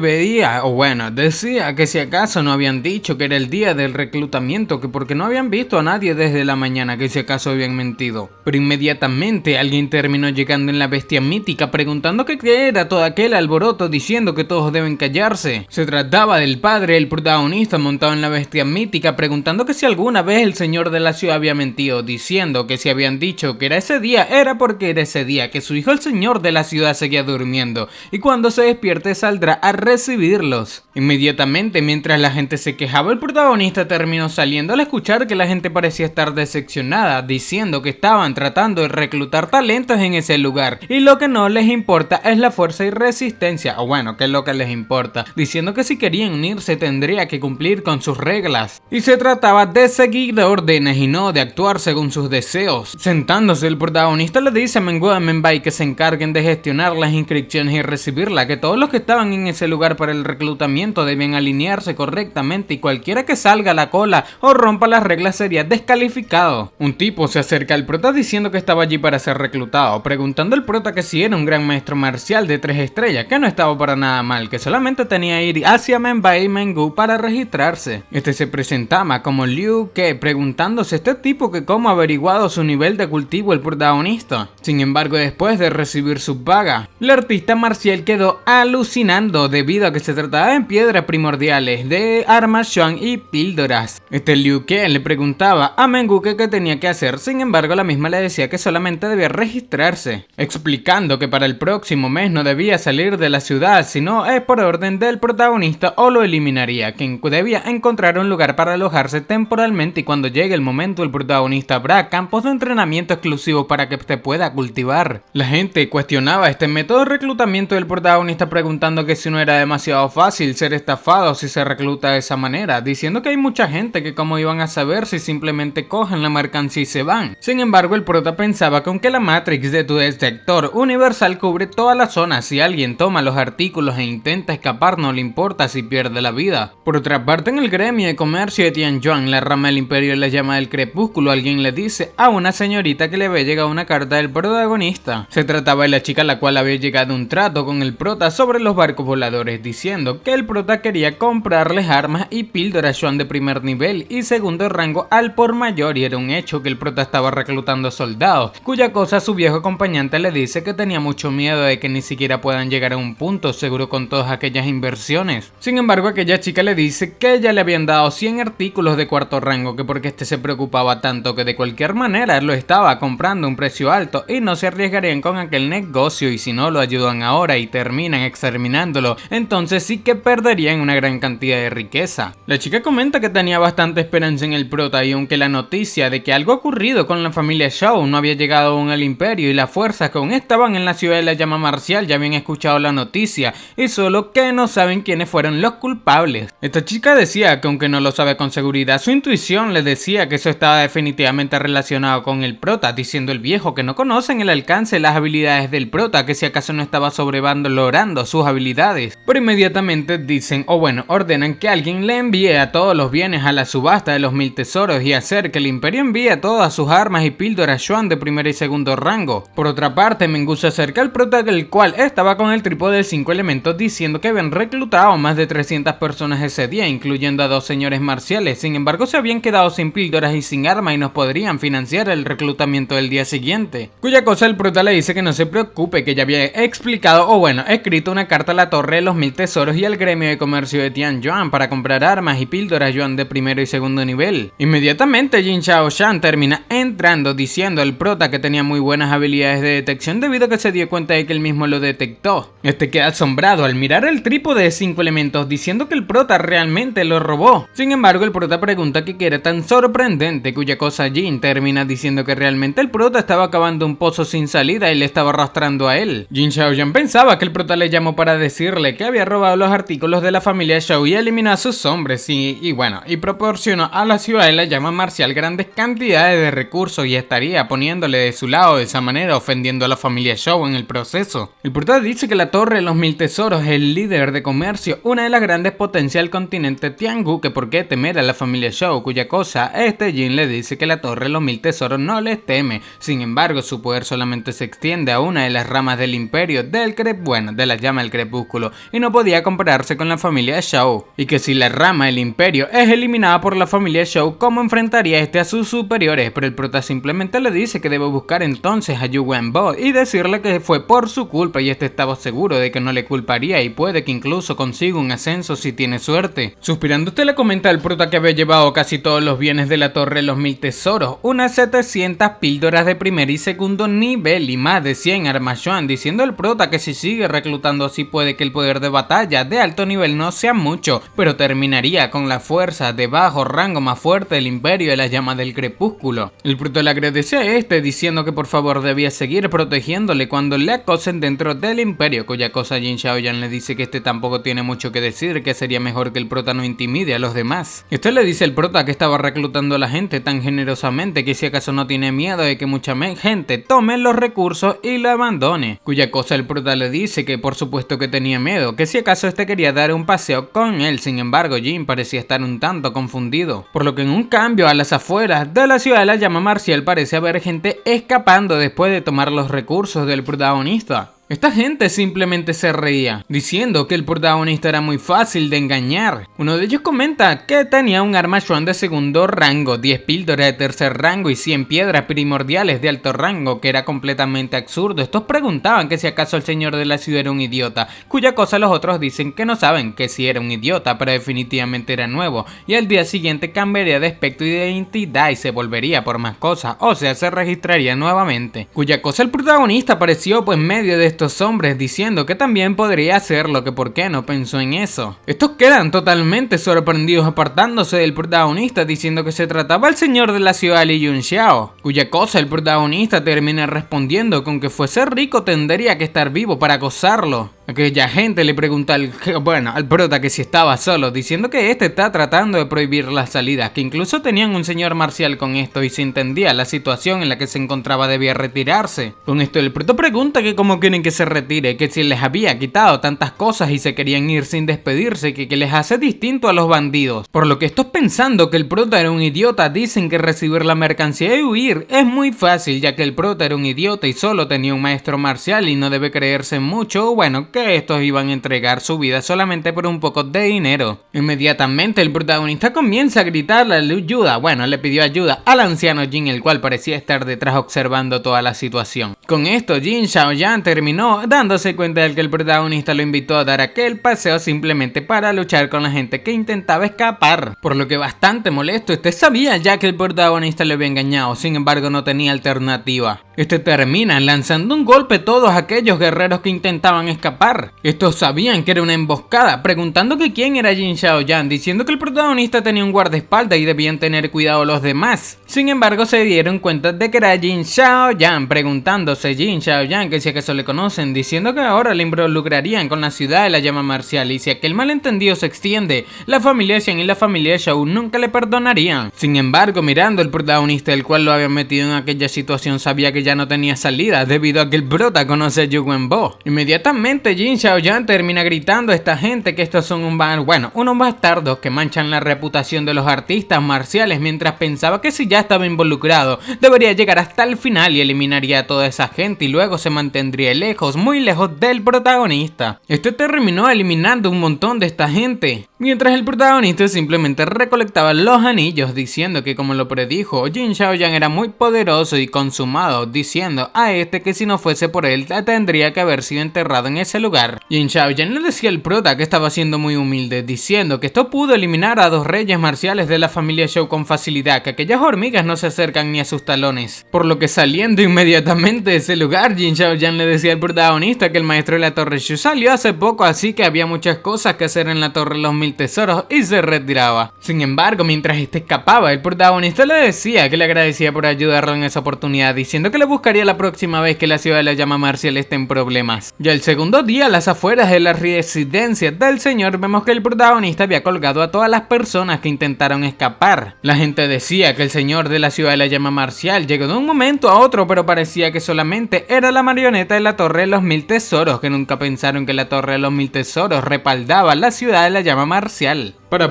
decía que si acaso no habían dicho que era el día del reclutamiento, que porque no habían visto a nadie desde la mañana, que si acaso habían mentido. Pero inmediatamente alguien terminó llegando en la bestia mítica preguntando que qué era todo aquel alboroto, diciendo que todos deben callarse. Se trataba del padre del protagonista montado en la bestia mítica preguntando que si alguna vez el señor de la ciudad había mentido, diciendo que si habían dicho que era ese día, era porque era ese día, que su hijo el señor de la ciudad seguía durmiendo y cuando se despierte saldrá a recibirlos. Inmediatamente, mientras la gente se quejaba, el protagonista terminó saliendo al escuchar que la gente parecía estar decepcionada, diciendo que estaban tratando de reclutar talentos en ese lugar y lo que no les importa es la fuerza y resistencia, que es lo que les importa, diciendo que si querían unirse tendría que cumplir con sus reglas y se trataba de seguir órdenes y no de actuar según sus deseos. Sentándose, el protagonista le dice a Mengu y Menbai que se encarguen de gestionar las inscripciones y recibirlas, que todos los que estaban en ese lugar para el reclutamiento debían alinearse correctamente y cualquiera que salga a la cola o rompa las reglas sería descalificado. Un tipo se acerca al prota diciendo que estaba allí para ser reclutado, preguntando al prota que si era un gran maestro marcial de 3 estrellas, que no estaba para nada mal, que solamente tenía que ir hacia Menbai y Mengu para registrarse. Este se presentaba como Liu Ke, preguntándose este tipo que cómo ha averiguado su nivel de cultivo el protagonista. Sin embargo, después de recibir su paga, el artista marcial quedó alucinando debido a que se trataba de piedras primordiales, de armas Xuan y píldoras. Liu Ke le preguntaba a Mengu que qué tenía que hacer, sin embargo la misma le decía que solamente debía registrarse, explicando que para el próximo mes no debía salir de la ciudad, sino es por orden del protagonista o lo eliminaría, quien debía encontrar un lugar para alojarse temporalmente y cuando llegue el momento el protagonista habrá campos de entrenamiento exclusivos para que se pueda cultivar. La gente cuestionaba este método de reclutamiento del protagonista preguntando que si no era demasiado fácil ser estafado si se recluta de esa manera, diciendo que hay mucha gente que cómo iban a saber si simplemente cogen la mercancía y se van. Sin embargo, el prota pensaba que aunque la Matrix de tu detector universal cubre toda la zona, si alguien toma los artículos e intenta escapar no le importa si pierde la vida. Por otra parte, en el gremio de comercio de Tianjuan, la rama del imperio de la llama del crepúsculo, alguien le dice a una señorita que le había llegado una carta del protagonista. Se trataba de la chica a la cual había llegado un trato con el prota sobre los barcos voladores, diciendo que el prota quería comprarles armas y píldoras Yuan de primer nivel y segundo rango al por mayor, y era un hecho que el prota estaba reclutando soldados, cuya cosa su viejo acompañante le dice que tenía mucho miedo de que ni siquiera puedan llegar a un punto seguro con todas aquellas inversiones. Sin embargo, aquella chica le dice que ya le habían dado 100 artículos de cuarto rango, que porque este se preocupaba tanto que de cualquier manera lo estaba comprando a un precio alto y no se arriesgarían con aquel negocio, y si no lo ayudan ahora y terminan exterminándolo, entonces sí que perderían una gran cantidad de riqueza. La chica comenta que tenía bastante esperanza en el prota, y aunque la noticia de que algo ocurrido con la familia Shao no había llegado aún al imperio y las fuerzas que aún estaban en la ciudad de la llama marcial ya habían escuchado la noticia y solo que no saben quiénes fueron los culpables. Esta chica decía que aunque no lo sabe con seguridad, su intuición le decía que eso estaba definitivamente relacionado con el prota, diciendo el viejo que no conocen el alcance de las habilidades del prota, que si acaso no estaba sobrevalorando sus habilidades. Pero inmediatamente dicen, o bueno, ordenan que alguien le envíe a todos los bienes a la subasta de los 1000 tesoros y hacer que el imperio envíe todas sus armas y píldoras Yuan de primer y segundo rango. Por otra parte, Mengu se acerca al prota, el cual estaba con el trípode de 5 elementos, diciendo que habían reclutado más de 300 personas ese día, incluyendo a 2 señores marciales. Sin embargo, se habían quedado sin píldoras y sin armas y nos podrían financiar el reclutamiento del día siguiente. Cuya cosa el prota le dice que no se preocupe, que ya había explicado, o bueno, escrito una carta a la torre de los 1000 tesoros y al gremio de comercio de Tianjuan para comprar armas y píldoras Yuan de primero y segundo nivel. Inmediatamente Jin Shaoshan termina entrando diciendo al prota que tenía muy buenas habilidades de detección debido a que se dio cuenta de que él mismo lo detectó. Este queda asombrado al mirar el trípode de 5 elementos, diciendo que el prota realmente lo robó. Sin embargo, el prota pregunta que qué era tan sorprendente, cuya cosa Jin termina diciendo que realmente el prota estaba cavando un pozo sin salida y le estaba arrastrando a él. Jin Shaoyan pensaba que el prota le llamó para decirle que había robado los artículos de la familia Shao y eliminó a sus hombres y proporcionó a la ciudad de la llama marcial grandes cantidades de recursos y estaría poniéndole de su lado de esa manera, ofendiendo a la familia Shao en el proceso. El prota dice que la torre de los 1000 tesoros es el líder de comercio, una de las grandes potencias del continente Tiangu, que por qué temer a la familia Shao, cuya cosa Jin le dice que la torre de los 1000 tesoros no les teme. Sin embargo, su poder solamente se extiende a una de las ramas del imperio de la llama del crepúsculo, y no podía compararse con la familia Shao, y que si la rama del imperio es eliminada por la familia Shao, ¿cómo enfrentaría este a sus superiores? Pero el prota simplemente le dice que debe buscar entonces a Yu Wenbo y decirle que fue por su culpa, y este estaba seguro de que no le culparía y puede que incluso consiga un ascenso si tiene suerte. Suspirando, usted le comenta al prota que había llevado casi todos los bienes de la torre de los 1000 tesoros, unas 700 píldoras de primer y segundo nivel y más de 100 armas Yuan, diciendo el prota que si sigue reclutando así puede que el poder de batalla de alto nivel no sea mucho, pero terminaría con la fuerza de bajo rango más fuerte del imperio de la llama del crepúsculo. El prota le agradece a este diciendo que por favor debía seguir protegiéndole cuando le acosen dentro del imperio, cuya cosa Jin Shaoyan le dice que este tampoco tiene mucho que decir, que sería mejor que el prota no intimide a los demás. Este le dice al prota que estaba reclutando a la gente tan generosamente que si acaso no tiene miedo de que mucha gente tome los recursos y lo abandone, cuya cosa el prota le dice que por supuesto que tenía miedo, que si acaso este quería dar un paseo con él. Sin embargo, Jin parecía estar un tanto confundido, por lo que en un cambio a las afueras de la ciudad de la llama marcial parece haber gente escapando después de tomar los recursos del protagonista. Esta gente simplemente se reía, diciendo que el protagonista era muy fácil de engañar. Uno de ellos comenta que tenía un arma Yuan de segundo rango, 10 píldoras de tercer rango y 100 piedras primordiales de alto rango, que era completamente absurdo. Estos preguntaban que si acaso el señor de la ciudad era un idiota, cuya cosa los otros dicen que no saben que si era un idiota, pero definitivamente era nuevo, y al día siguiente cambiaría de aspecto y de identidad y se volvería por más cosas, o sea, se registraría nuevamente. Cuya cosa el protagonista apareció pues en medio de estos hombres diciendo que también podría hacerlo, que por qué no pensó en eso. Estos quedan totalmente sorprendidos apartándose del protagonista diciendo que se trataba del señor de la ciudad Li Yunxiao, cuya cosa el protagonista termina respondiendo con que fuese rico tendría que estar vivo para acosarlo. Aquella gente le pregunta al prota que si estaba solo, diciendo que este está tratando de prohibir las salidas, que incluso tenían un señor marcial con esto y se entendía la situación en la que se encontraba debía retirarse. Con esto el prota pregunta que cómo quieren que se retire, que si les había quitado tantas cosas y se querían ir sin despedirse, que les hace distinto a los bandidos. Por lo que estos, pensando que el prota era un idiota, dicen que recibir la mercancía y huir es muy fácil, ya que el prota era un idiota y solo tenía un maestro marcial y no debe creerse mucho, bueno, que estos iban a entregar su vida solamente por un poco de dinero. Inmediatamente el protagonista comienza a gritarle ayuda, bueno, le pidió ayuda al anciano Jin, el cual parecía estar detrás observando toda la situación. Con esto Jin Shaoyan terminó dándose cuenta de que el protagonista lo invitó a dar aquel paseo simplemente para luchar con la gente que intentaba escapar, por lo que bastante molesto, este sabía ya que el protagonista le había engañado, sin embargo no tenía alternativa. Este termina lanzando un golpe a todos aquellos guerreros que intentaban escapar. Estos sabían que era una emboscada, preguntando que quién era Jin Shaoyan, diciendo que el protagonista tenía un guardaespaldas y debían tener cuidado los demás. Sin embargo se dieron cuenta de que era Jin Shaoyan, preguntándose Jin Shaoyan que si acaso le conocen, diciendo que ahora le involucrarían con la ciudad de la llama marcial y si aquel malentendido se extiende, la familia Xian y la familia Shao nunca le perdonarían. Sin embargo, mirando el protagonista, el cual lo había metido en aquella situación, sabía que ya no tenía salida debido a que el prota conoce a Yu Wenbo. Inmediatamente Jin Shaoyan termina gritando a esta gente que estos son unos bastardos que manchan la reputación de los artistas marciales, mientras pensaba que si ya estaba involucrado debería llegar hasta el final y eliminaría a toda esa gente y luego se mantendría lejos, muy lejos del protagonista. Este terminó eliminando un montón de esta gente, mientras el protagonista simplemente recolectaba los anillos, diciendo que como lo predijo, Jin Shaoyan era muy poderoso y consumado, diciendo a este que si no fuese por él tendría que haber sido enterrado en ese lugar. Jin Shaoyan le decía al prota que estaba siendo muy humilde, diciendo que esto pudo eliminar a 2 reyes marciales de la familia Shou con facilidad, que aquellas hormigas no se acercan ni a sus talones. Por lo que saliendo inmediatamente de ese lugar, Jin Shaoyan le decía al protagonista que el maestro de la Torre Shu salió hace poco, así que había muchas cosas que hacer en la Torre de los 1000 Tesoros y se retiraba. Sin embargo, mientras este escapaba, el protagonista le decía que le agradecía por ayudarlo en esa oportunidad, diciendo que le buscaría la próxima vez que la ciudad de la llama marcial esté en problemas. Ya el segundo día, a las afueras de la residencia del señor, vemos que el protagonista había colgado a todas las personas que intentaron escapar. La gente decía que el señor de la ciudad de la llama marcial llegó de un momento a otro, pero parecía que solamente era la marioneta de la Torre de los 1000 Tesoros, que nunca pensaron que la Torre de los 1000 Tesoros respaldaba la ciudad de la llama marcial. Para.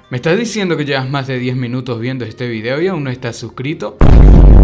¿Me estás diciendo que llevas más de 10 minutos viendo este video y aún no estás suscrito?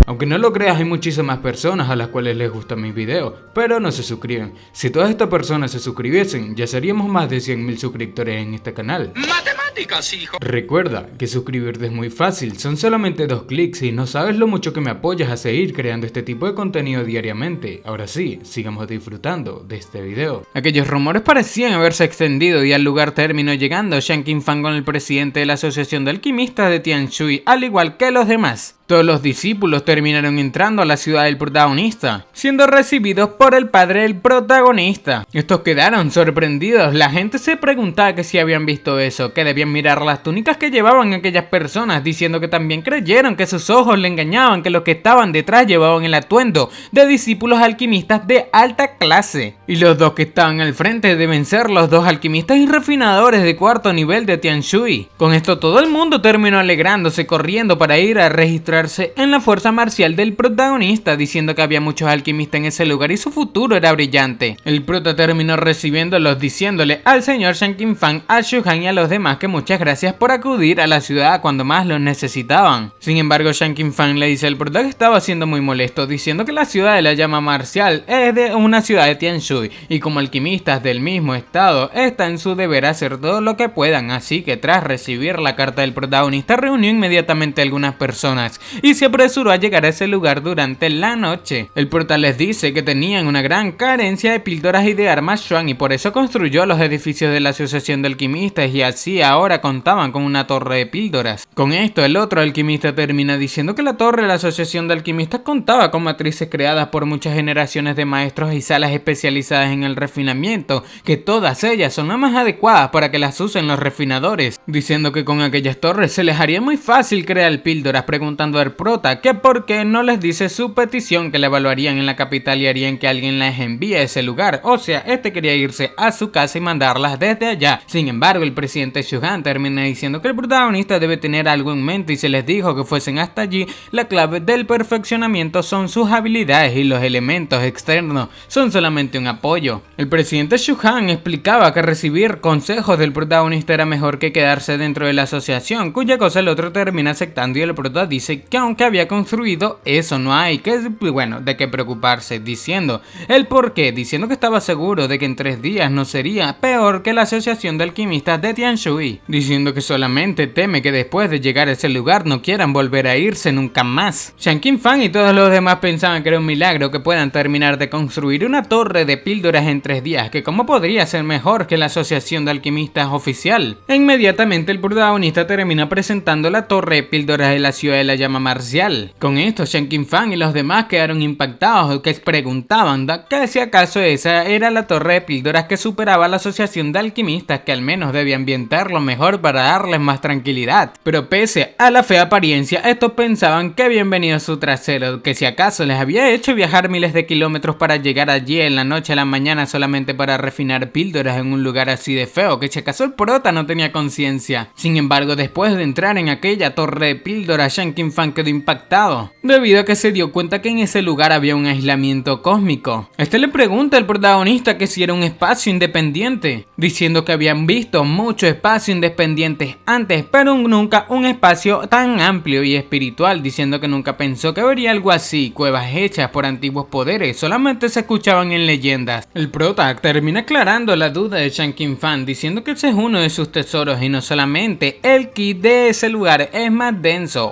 Aunque no lo creas, hay muchísimas personas a las cuales les gustan mis videos, pero no se suscriben. Si todas estas personas se suscribiesen, ya seríamos más de 100.000 suscriptores en este canal. ¡Matemáticas, hijo! Recuerda que suscribirte es muy fácil, son solamente 2 clics y no sabes lo mucho que me apoyas a seguir creando este tipo de contenido diariamente. Ahora sí, sigamos disfrutando de este video. Aquellos rumores parecían haberse extendido y al lugar terminó llegando Shan Qinfang con el presidente de la Asociación de Alquimistas de Tianshui, al igual que los demás. Todos los discípulos terminaron entrando a la ciudad del protagonista, siendo recibidos por el padre del protagonista. Estos quedaron sorprendidos, la gente se preguntaba que si habían visto eso, que debían mirar las túnicas que llevaban aquellas personas, diciendo que también creyeron que sus ojos le engañaban, que los que estaban detrás llevaban el atuendo de discípulos alquimistas de alta clase. Y los 2 que estaban al frente deben ser los 2 alquimistas y refinadores de 4º nivel de Tianshui. Con esto todo el mundo terminó alegrándose, corriendo para ir a registrar en la fuerza marcial del protagonista, diciendo que había muchos alquimistas en ese lugar y su futuro era brillante. El prota terminó recibiéndolos, diciéndole al señor Shan Qinfang, a Shu Han y a los demás que muchas gracias por acudir a la ciudad cuando más los necesitaban. Sin embargo, Shan Qinfang le dice al prota que estaba siendo muy molesto, diciendo que la ciudad de la llama marcial es de una ciudad de Tianshui y como alquimistas del mismo estado está en su deber hacer todo lo que puedan, así que tras recibir la carta del protagonista reunió inmediatamente a algunas personas y se apresuró a llegar a ese lugar durante la noche. El prota les dice que tenían una gran carencia de píldoras y de armas Xuan y por eso construyó los edificios de la Asociación de Alquimistas y así ahora contaban con una torre de píldoras. Con esto el otro alquimista termina diciendo que la torre de la Asociación de Alquimistas contaba con matrices creadas por muchas generaciones de maestros y salas especializadas en el refinamiento, que todas ellas son las más adecuadas para que las usen los refinadores, diciendo que con aquellas torres se les haría muy fácil crear píldoras, preguntando preguntando al prota que por qué no les dice su petición que le evaluarían en la capital y harían que alguien les envíe a ese lugar. O sea, este quería irse a su casa y mandarlas desde allá. Sin embargo, el presidente Shuhan termina diciendo que el protagonista debe tener algo en mente y se les dijo que fuesen hasta allí. La clave del perfeccionamiento son sus habilidades y los elementos externos son solamente un apoyo. El presidente Shuhan explicaba que recibir consejos del protagonista era mejor que quedarse dentro de la asociación, cuya cosa el otro termina aceptando y el prota dice que aunque había construido eso no hay de qué preocuparse, diciendo el porqué, diciendo que estaba seguro de que en 3 días no sería peor que la asociación de alquimistas de Tianshui, diciendo que solamente teme que después de llegar a ese lugar no quieran volver a irse nunca más. Shan Qinfang y todos los demás pensaban que era un milagro que puedan terminar de construir una torre de píldoras en 3 días, que cómo podría ser mejor que la asociación de alquimistas oficial. E inmediatamente el protagonista termina presentando la torre de píldoras de la ciudad de la llama marcial. Con esto Shan Qinfang y los demás quedaron impactados, que preguntaban que si acaso esa era la torre de píldoras que superaba a la asociación de alquimistas, que al menos debía ambientarlo mejor para darles más tranquilidad. Pero pese a la fea apariencia, estos pensaban que habían venido a su trasero, que si acaso les había hecho viajar miles de kilómetros para llegar allí en la noche a la mañana solamente para refinar píldoras en un lugar así de feo, que si acaso el prota no tenía conciencia. Sin embargo, después de entrar en aquella torre de píldoras, Shan Qinfang quedó impactado, debido a que se dio cuenta que en ese lugar había un aislamiento cósmico. Este le pregunta al protagonista que si era un espacio independiente, diciendo que habían visto muchos espacios independientes antes, pero nunca un espacio tan amplio y espiritual, diciendo que nunca pensó que habría algo así, cuevas hechas por antiguos poderes, solamente se escuchaban en leyendas. El prota termina aclarando la duda de Shan Qinfang, diciendo que ese es uno de sus tesoros y no solamente el ki de ese lugar es más denso,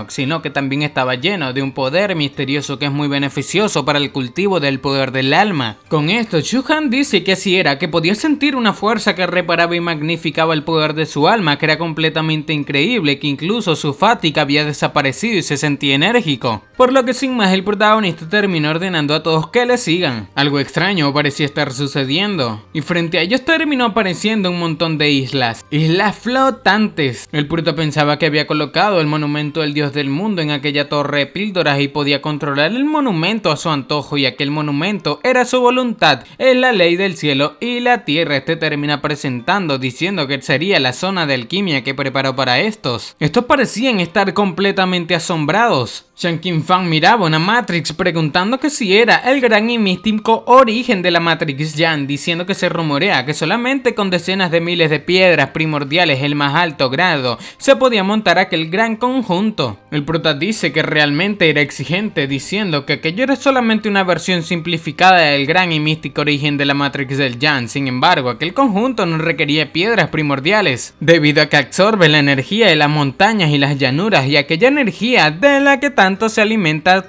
sino que también estaba lleno de un poder misterioso que es muy beneficioso para el cultivo del poder del alma. Con esto, Shuhan dice que así era, que podía sentir una fuerza que reparaba y magnificaba el poder de su alma, que era completamente increíble, que incluso su fatiga había desaparecido y se sentía enérgico. Por lo que sin más el protagonista terminó ordenando a todos que le sigan. Algo extraño parecía estar sucediendo, y frente a ellos terminó apareciendo un montón de islas flotantes. El prota pensaba que había colocado el monumento del dios del mundo en aquella torre de píldoras y podía controlar el monumento a su antojo, y aquel monumento era su voluntad, es la ley del cielo y la tierra. Este termina presentando diciendo que sería la zona de alquimia que preparó para estos. Estos parecían estar completamente asombrados. Shan Qinfang miraba una Matrix preguntando que si era el gran y místico origen de la Matrix Yan, diciendo que se rumorea que solamente con decenas de miles de piedras primordiales el más alto grado se podía montar aquel gran conjunto. El prota dice que realmente era exigente, diciendo que aquello era solamente una versión simplificada del gran y místico origen de la Matrix del Yan. Sin embargo, aquel conjunto no requería piedras primordiales, debido a que absorbe la energía de las montañas y las llanuras, y aquella energía de la que tanto se alimenta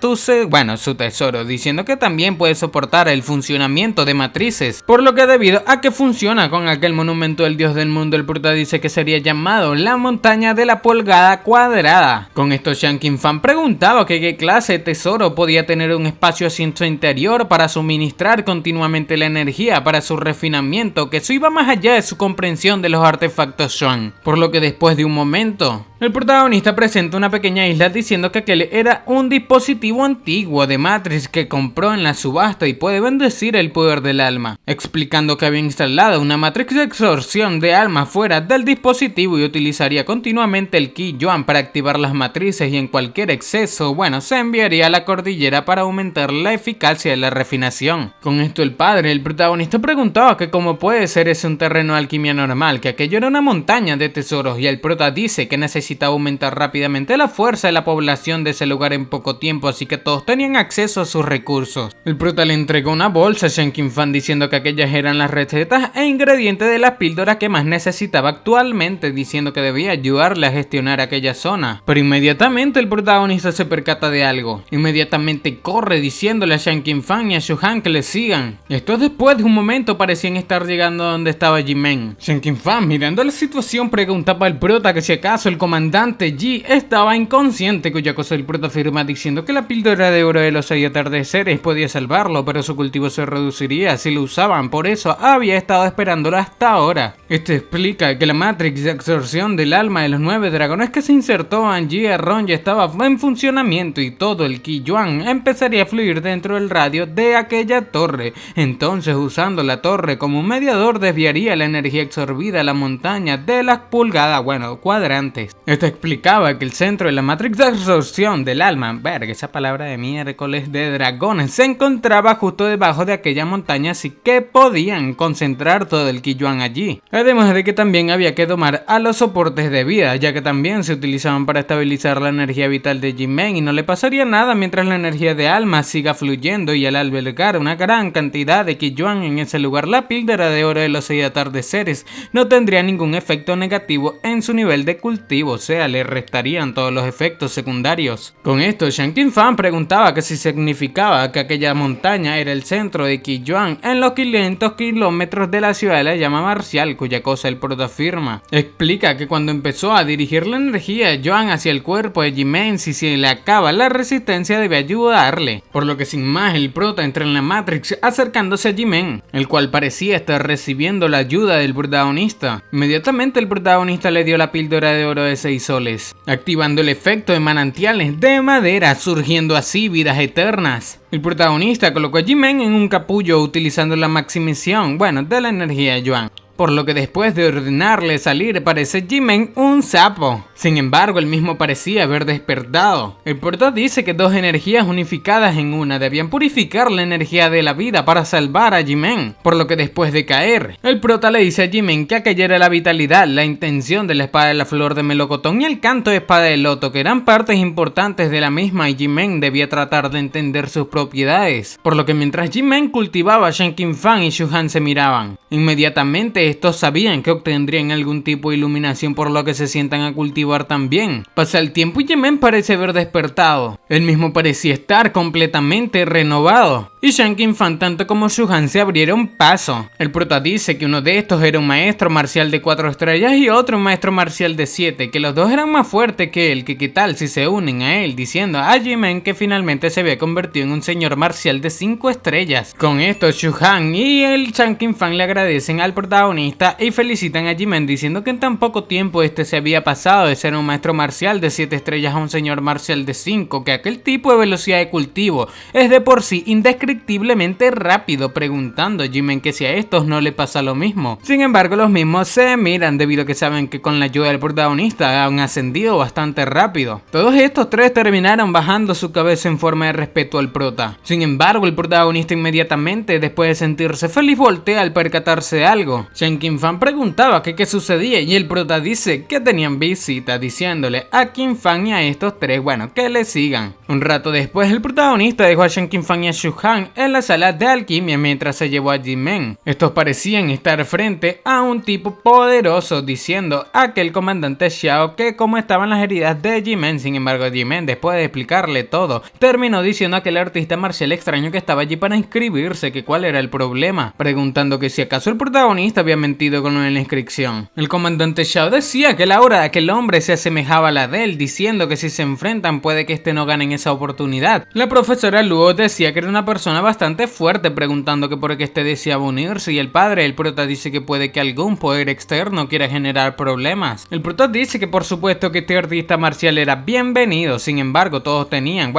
su tesoro, diciendo que también puede soportar el funcionamiento de matrices, por lo que debido a que funciona con aquel monumento del dios del mundo, el prota dice que sería llamado la montaña de la pulgada cuadrada. Con esto Shan Qinfang preguntaba que qué clase de tesoro podía tener un espacio así en su interior para suministrar continuamente la energía para su refinamiento, que eso iba más allá de su comprensión de los artefactos Shuan. Por lo que después de un momento, el protagonista presenta una pequeña isla diciendo que aquel era un dispositivo antiguo de Matrix que compró en la subasta y puede bendecir el poder del alma, explicando que había instalado una Matrix de absorción de alma fuera del dispositivo y utilizaría continuamente el Ki Yuan para activar las matrices, y en cualquier exceso, se enviaría a la cordillera para aumentar la eficacia de la refinación. Con esto el protagonista preguntaba que cómo puede ser ese un terreno de alquimia normal, que aquello era una montaña de tesoros, y el prota dice que necesitaba aumentar rápidamente la fuerza de la población de ese lugar en poco tiempo, así que todos tenían acceso a sus recursos. El prota le entregó una bolsa a Shan Qinfang diciendo que aquellas eran las recetas e ingredientes de las píldoras que más necesitaba actualmente, diciendo que debía ayudarle a gestionar aquella zona. Pero inmediatamente el protagonista se percata de algo. Inmediatamente corre diciéndole a Shan Qinfang y a Shuhan que le sigan. Esto después de un momento parecían estar llegando a donde estaba Jimen. Shan Qinfang, mirando la situación, preguntaba al prota que si acaso el comandante comandante Yi estaba inconsciente, cuya cosa el prota afirma diciendo que la píldora de oro de los 6 atardeceres podía salvarlo, pero su cultivo se reduciría si lo usaban, por eso había estado esperándolo hasta ahora. Esto explica que la Matrix de absorción del alma de los 9 dragones que se insertó en Yi Ron ya estaba en funcionamiento y todo el Qi Yuan empezaría a fluir dentro del radio de aquella torre. Entonces, usando la torre como un mediador, desviaría la energía absorbida a la montaña de las pulgadas, cuadrantes. Esto explicaba que el centro de la Matrix de absorción del alma, esa palabra de miércoles de dragones, se encontraba justo debajo de aquella montaña, así que podían concentrar todo el Qi Yuan allí. Además de que también había que domar a los soportes de vida, ya que también se utilizaban para estabilizar la energía vital de Jimen y no le pasaría nada mientras la energía de alma siga fluyendo, y al albergar una gran cantidad de Qi Yuan en ese lugar, la píldora de oro de los 6 atardeceres no tendría ningún efecto negativo en su nivel de cultivo, o sea, le restarían todos los efectos secundarios. Con esto, Shan Qinfang preguntaba que si significaba que aquella montaña era el centro de Qi Yuan en los 500 kilómetros de la ciudad de la llama marcial, cuya cosa el prota afirma. Explica que cuando empezó a dirigir la energía Yuan hacia el cuerpo de Jimen, si se le acaba la resistencia debe ayudarle, por lo que sin más el prota entra en la Matrix acercándose a Jimen, el cual parecía estar recibiendo la ayuda del protagonista. Inmediatamente el protagonista le dio la píldora de oro de 6 soles, activando el efecto de manantiales de madera, surgiendo así vidas eternas. El protagonista colocó a Jimen en un capullo utilizando la maximización, de la energía Yuan, por lo que después de ordenarle salir parece Jimen un sapo. Sin embargo, él mismo parecía haber despertado. El prota dice que dos energías unificadas en una debían purificar la energía de la vida para salvar a Jimen, por lo que después de caer, el prota le dice a Jimen que aquella era la vitalidad, la intención de la espada de la flor de melocotón y el canto de espada de loto, que eran partes importantes de la misma, y Jimen debía tratar de entender sus propiedades, por lo que mientras Jimen cultivaba, Shan Qinfang y Shu Han se miraban. Inmediatamente estos sabían que obtendrían algún tipo de iluminación, por lo que se sientan a cultivar también. Pasa el tiempo y Jimen parece haber despertado. Él mismo parecía estar completamente renovado, y Shan Qinfang tanto como Shu Han se abrieron paso. El prota dice que uno de estos era un maestro marcial de 4 estrellas y otro un maestro marcial de 7, que los dos eran más fuertes que él, que qué tal si se unen a él, diciendo a Jimen que finalmente se había convertido en un señor marcial de 5 estrellas. Con esto Shu Han y el Shan Qinfang le agradecen al protagonista y felicitan a Jimen, diciendo que en tan poco tiempo este se había pasado de ser un maestro marcial de 7 estrellas a un señor marcial de 5, que aquel tipo de velocidad de cultivo es de por sí indescriptiblemente rápido, preguntando a Jimen que si a estos no le pasa lo mismo. Sin embargo, los mismos se miran debido a que saben que con la ayuda del protagonista han ascendido bastante rápido. Todos estos tres terminaron bajando su cabeza en forma de respeto al prota. Sin embargo, el protagonista inmediatamente, después de sentirse feliz, voltea al percatarse de algo. Shan Qinfang preguntaba que qué sucedía y el prota dice que tenían visita, diciéndole a Qinfang y a estos tres, que le sigan. Un rato después, el protagonista dejó a Shan Qinfang y a Shu Han en la sala de alquimia mientras se llevó a Jimen. Estos parecían estar frente a un tipo poderoso, diciendo a aquel comandante Xiao que cómo estaban las heridas de Jimen. Sin embargo, Jimen, después de explicarle todo, terminó diciendo a aquel artista marcial extraño que estaba allí para inscribirse que cuál era el problema, preguntando que si acaso el protagonista había mentido con lo de la inscripción. El comandante Xiao decía que la aura de aquel hombre se asemejaba a la de él, diciendo que si se enfrentan puede que este no gane en esa oportunidad. La profesora Luo decía que era una persona bastante fuerte, preguntando que por qué este deseaba unirse, y el padre del prota dice que puede que algún poder externo quiera generar problemas. El prota dice que por supuesto que este artista marcial era bienvenido, sin embargo todos tenían,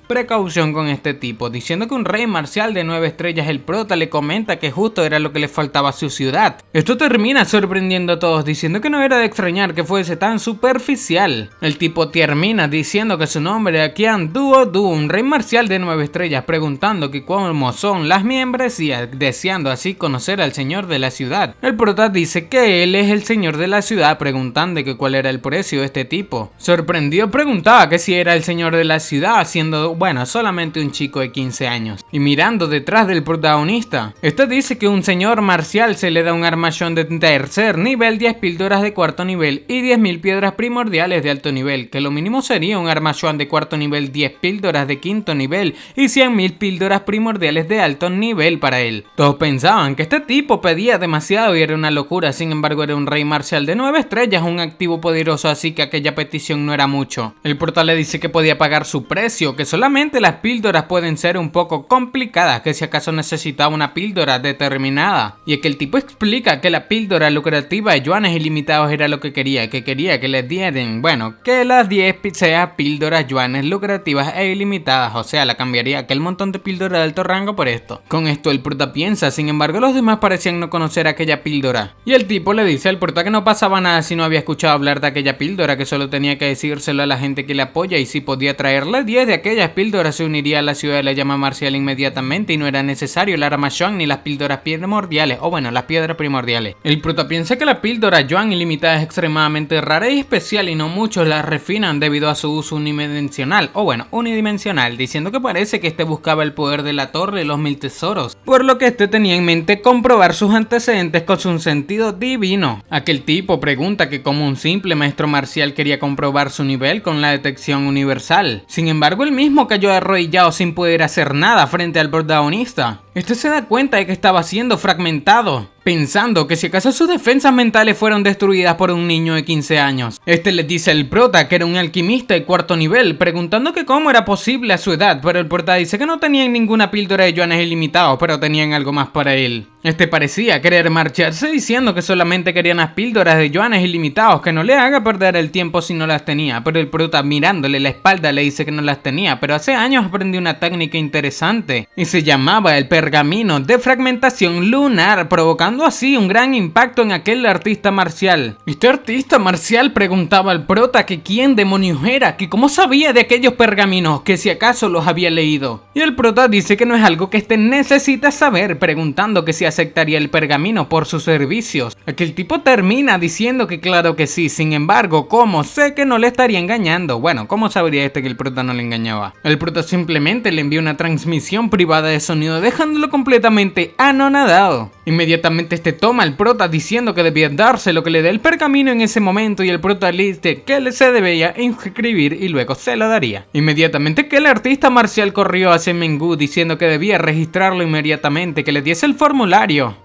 precaución con este tipo, diciendo que un rey marcial de 9 estrellas, el prota le comenta que justo era lo que le faltaba a su ciudad. Esto termina sorprendiendo a todos, diciendo que no era de extrañar que fuese tan superficial. El tipo termina diciendo que su nombre era Qian Duo Du, un rey marcial de 9 estrellas, preguntando que cómo son las membresías, deseando así conocer al señor de la ciudad. El prota dice que él es el señor de la ciudad, preguntando que cuál era el precio de este tipo. Sorprendido preguntaba que si era el señor de la ciudad, siendo, solamente un chico de 15 años. Y mirando detrás del protagonista, este dice que un señor marcial se le da un arma armazón de tercer nivel, 10 píldoras de cuarto nivel y 10.000 piedras primordiales de alto nivel, que lo mínimo sería un armazón de cuarto nivel, 10 píldoras de quinto nivel y 100.000 píldoras primordiales de alto nivel para él. Todos pensaban que este tipo pedía demasiado y era una locura, sin embargo era un rey marcial de 9 estrellas, un activo poderoso, así que aquella petición no era mucho. El prota le dice que podía pagar su precio, que solamente las píldoras pueden ser un poco complicadas, que si acaso necesitaba una píldora determinada. Y es que el tipo explica que la píldora lucrativa de yuanes ilimitados era lo que quería que les dieran, bueno, que las 10 sean píldoras yuanes lucrativas e ilimitadas, o sea, la cambiaría aquel montón de píldoras de alto rango por esto. Con esto el prota piensa, sin embargo los demás parecían no conocer aquella píldora. Y el tipo le dice al prota que no pasaba nada si no había escuchado hablar de aquella píldora, que solo tenía que decírselo a la gente que le apoya y si podía traerle 10 de aquellas píldoras se uniría a la ciudad de la llama marcial inmediatamente y no era necesario el armazón ni las píldoras primordiales, o bueno, las piedras primordiales. El prota piensa que la píldora yuan ilimitada es extremadamente rara y especial y no muchos la refinan debido a su uso unidimensional, o bueno, unidimensional, diciendo que parece que este buscaba el poder de la torre de los 1000 tesoros, por lo que este tenía en mente comprobar sus antecedentes con su sentido divino. Aquel tipo pregunta que como un simple maestro marcial quería comprobar su nivel con la detección universal. Sin embargo, él mismo cayó arrodillado sin poder hacer nada frente al protagonista. Este se da cuenta de que estaba siendo fragmentado, pensando que si acaso sus defensas mentales fueron destruidas por un niño de 15 años. Este le dice al prota que era un alquimista de cuarto nivel, preguntando que cómo era posible a su edad, pero el prota dice que no tenían ninguna píldora de yuanes ilimitados, pero tenían algo más para él. Este parecía querer marcharse diciendo que solamente querían las píldoras de yuanes ilimitados, que no le haga perder el tiempo si no las tenía, pero el prota mirándole la espalda le dice que no las tenía, pero hace años aprendió una técnica interesante y se llamaba el pergamino de fragmentación lunar, provocando así un gran impacto en aquel artista marcial. Este artista marcial preguntaba al prota que quién demonios era, que cómo sabía de aquellos pergaminos, que si acaso los había leído. Y el prota dice que no es algo que este necesita saber, preguntando que si aceptaría el pergamino por sus servicios. Aquel tipo termina diciendo que claro que sí, sin embargo, ¿cómo? Sé que no le estaría engañando. Bueno, ¿cómo sabría este que el prota no le engañaba? El prota simplemente le envía una transmisión privada de sonido, dejándolo completamente anonadado. Inmediatamente este toma al prota diciendo que debía darse lo que le dé el pergamino en ese momento y el prota le dice que se debía inscribir y luego se lo daría. Inmediatamente que el artista marcial corrió hacia Mengu diciendo que debía registrarlo inmediatamente, que le diese el formulario.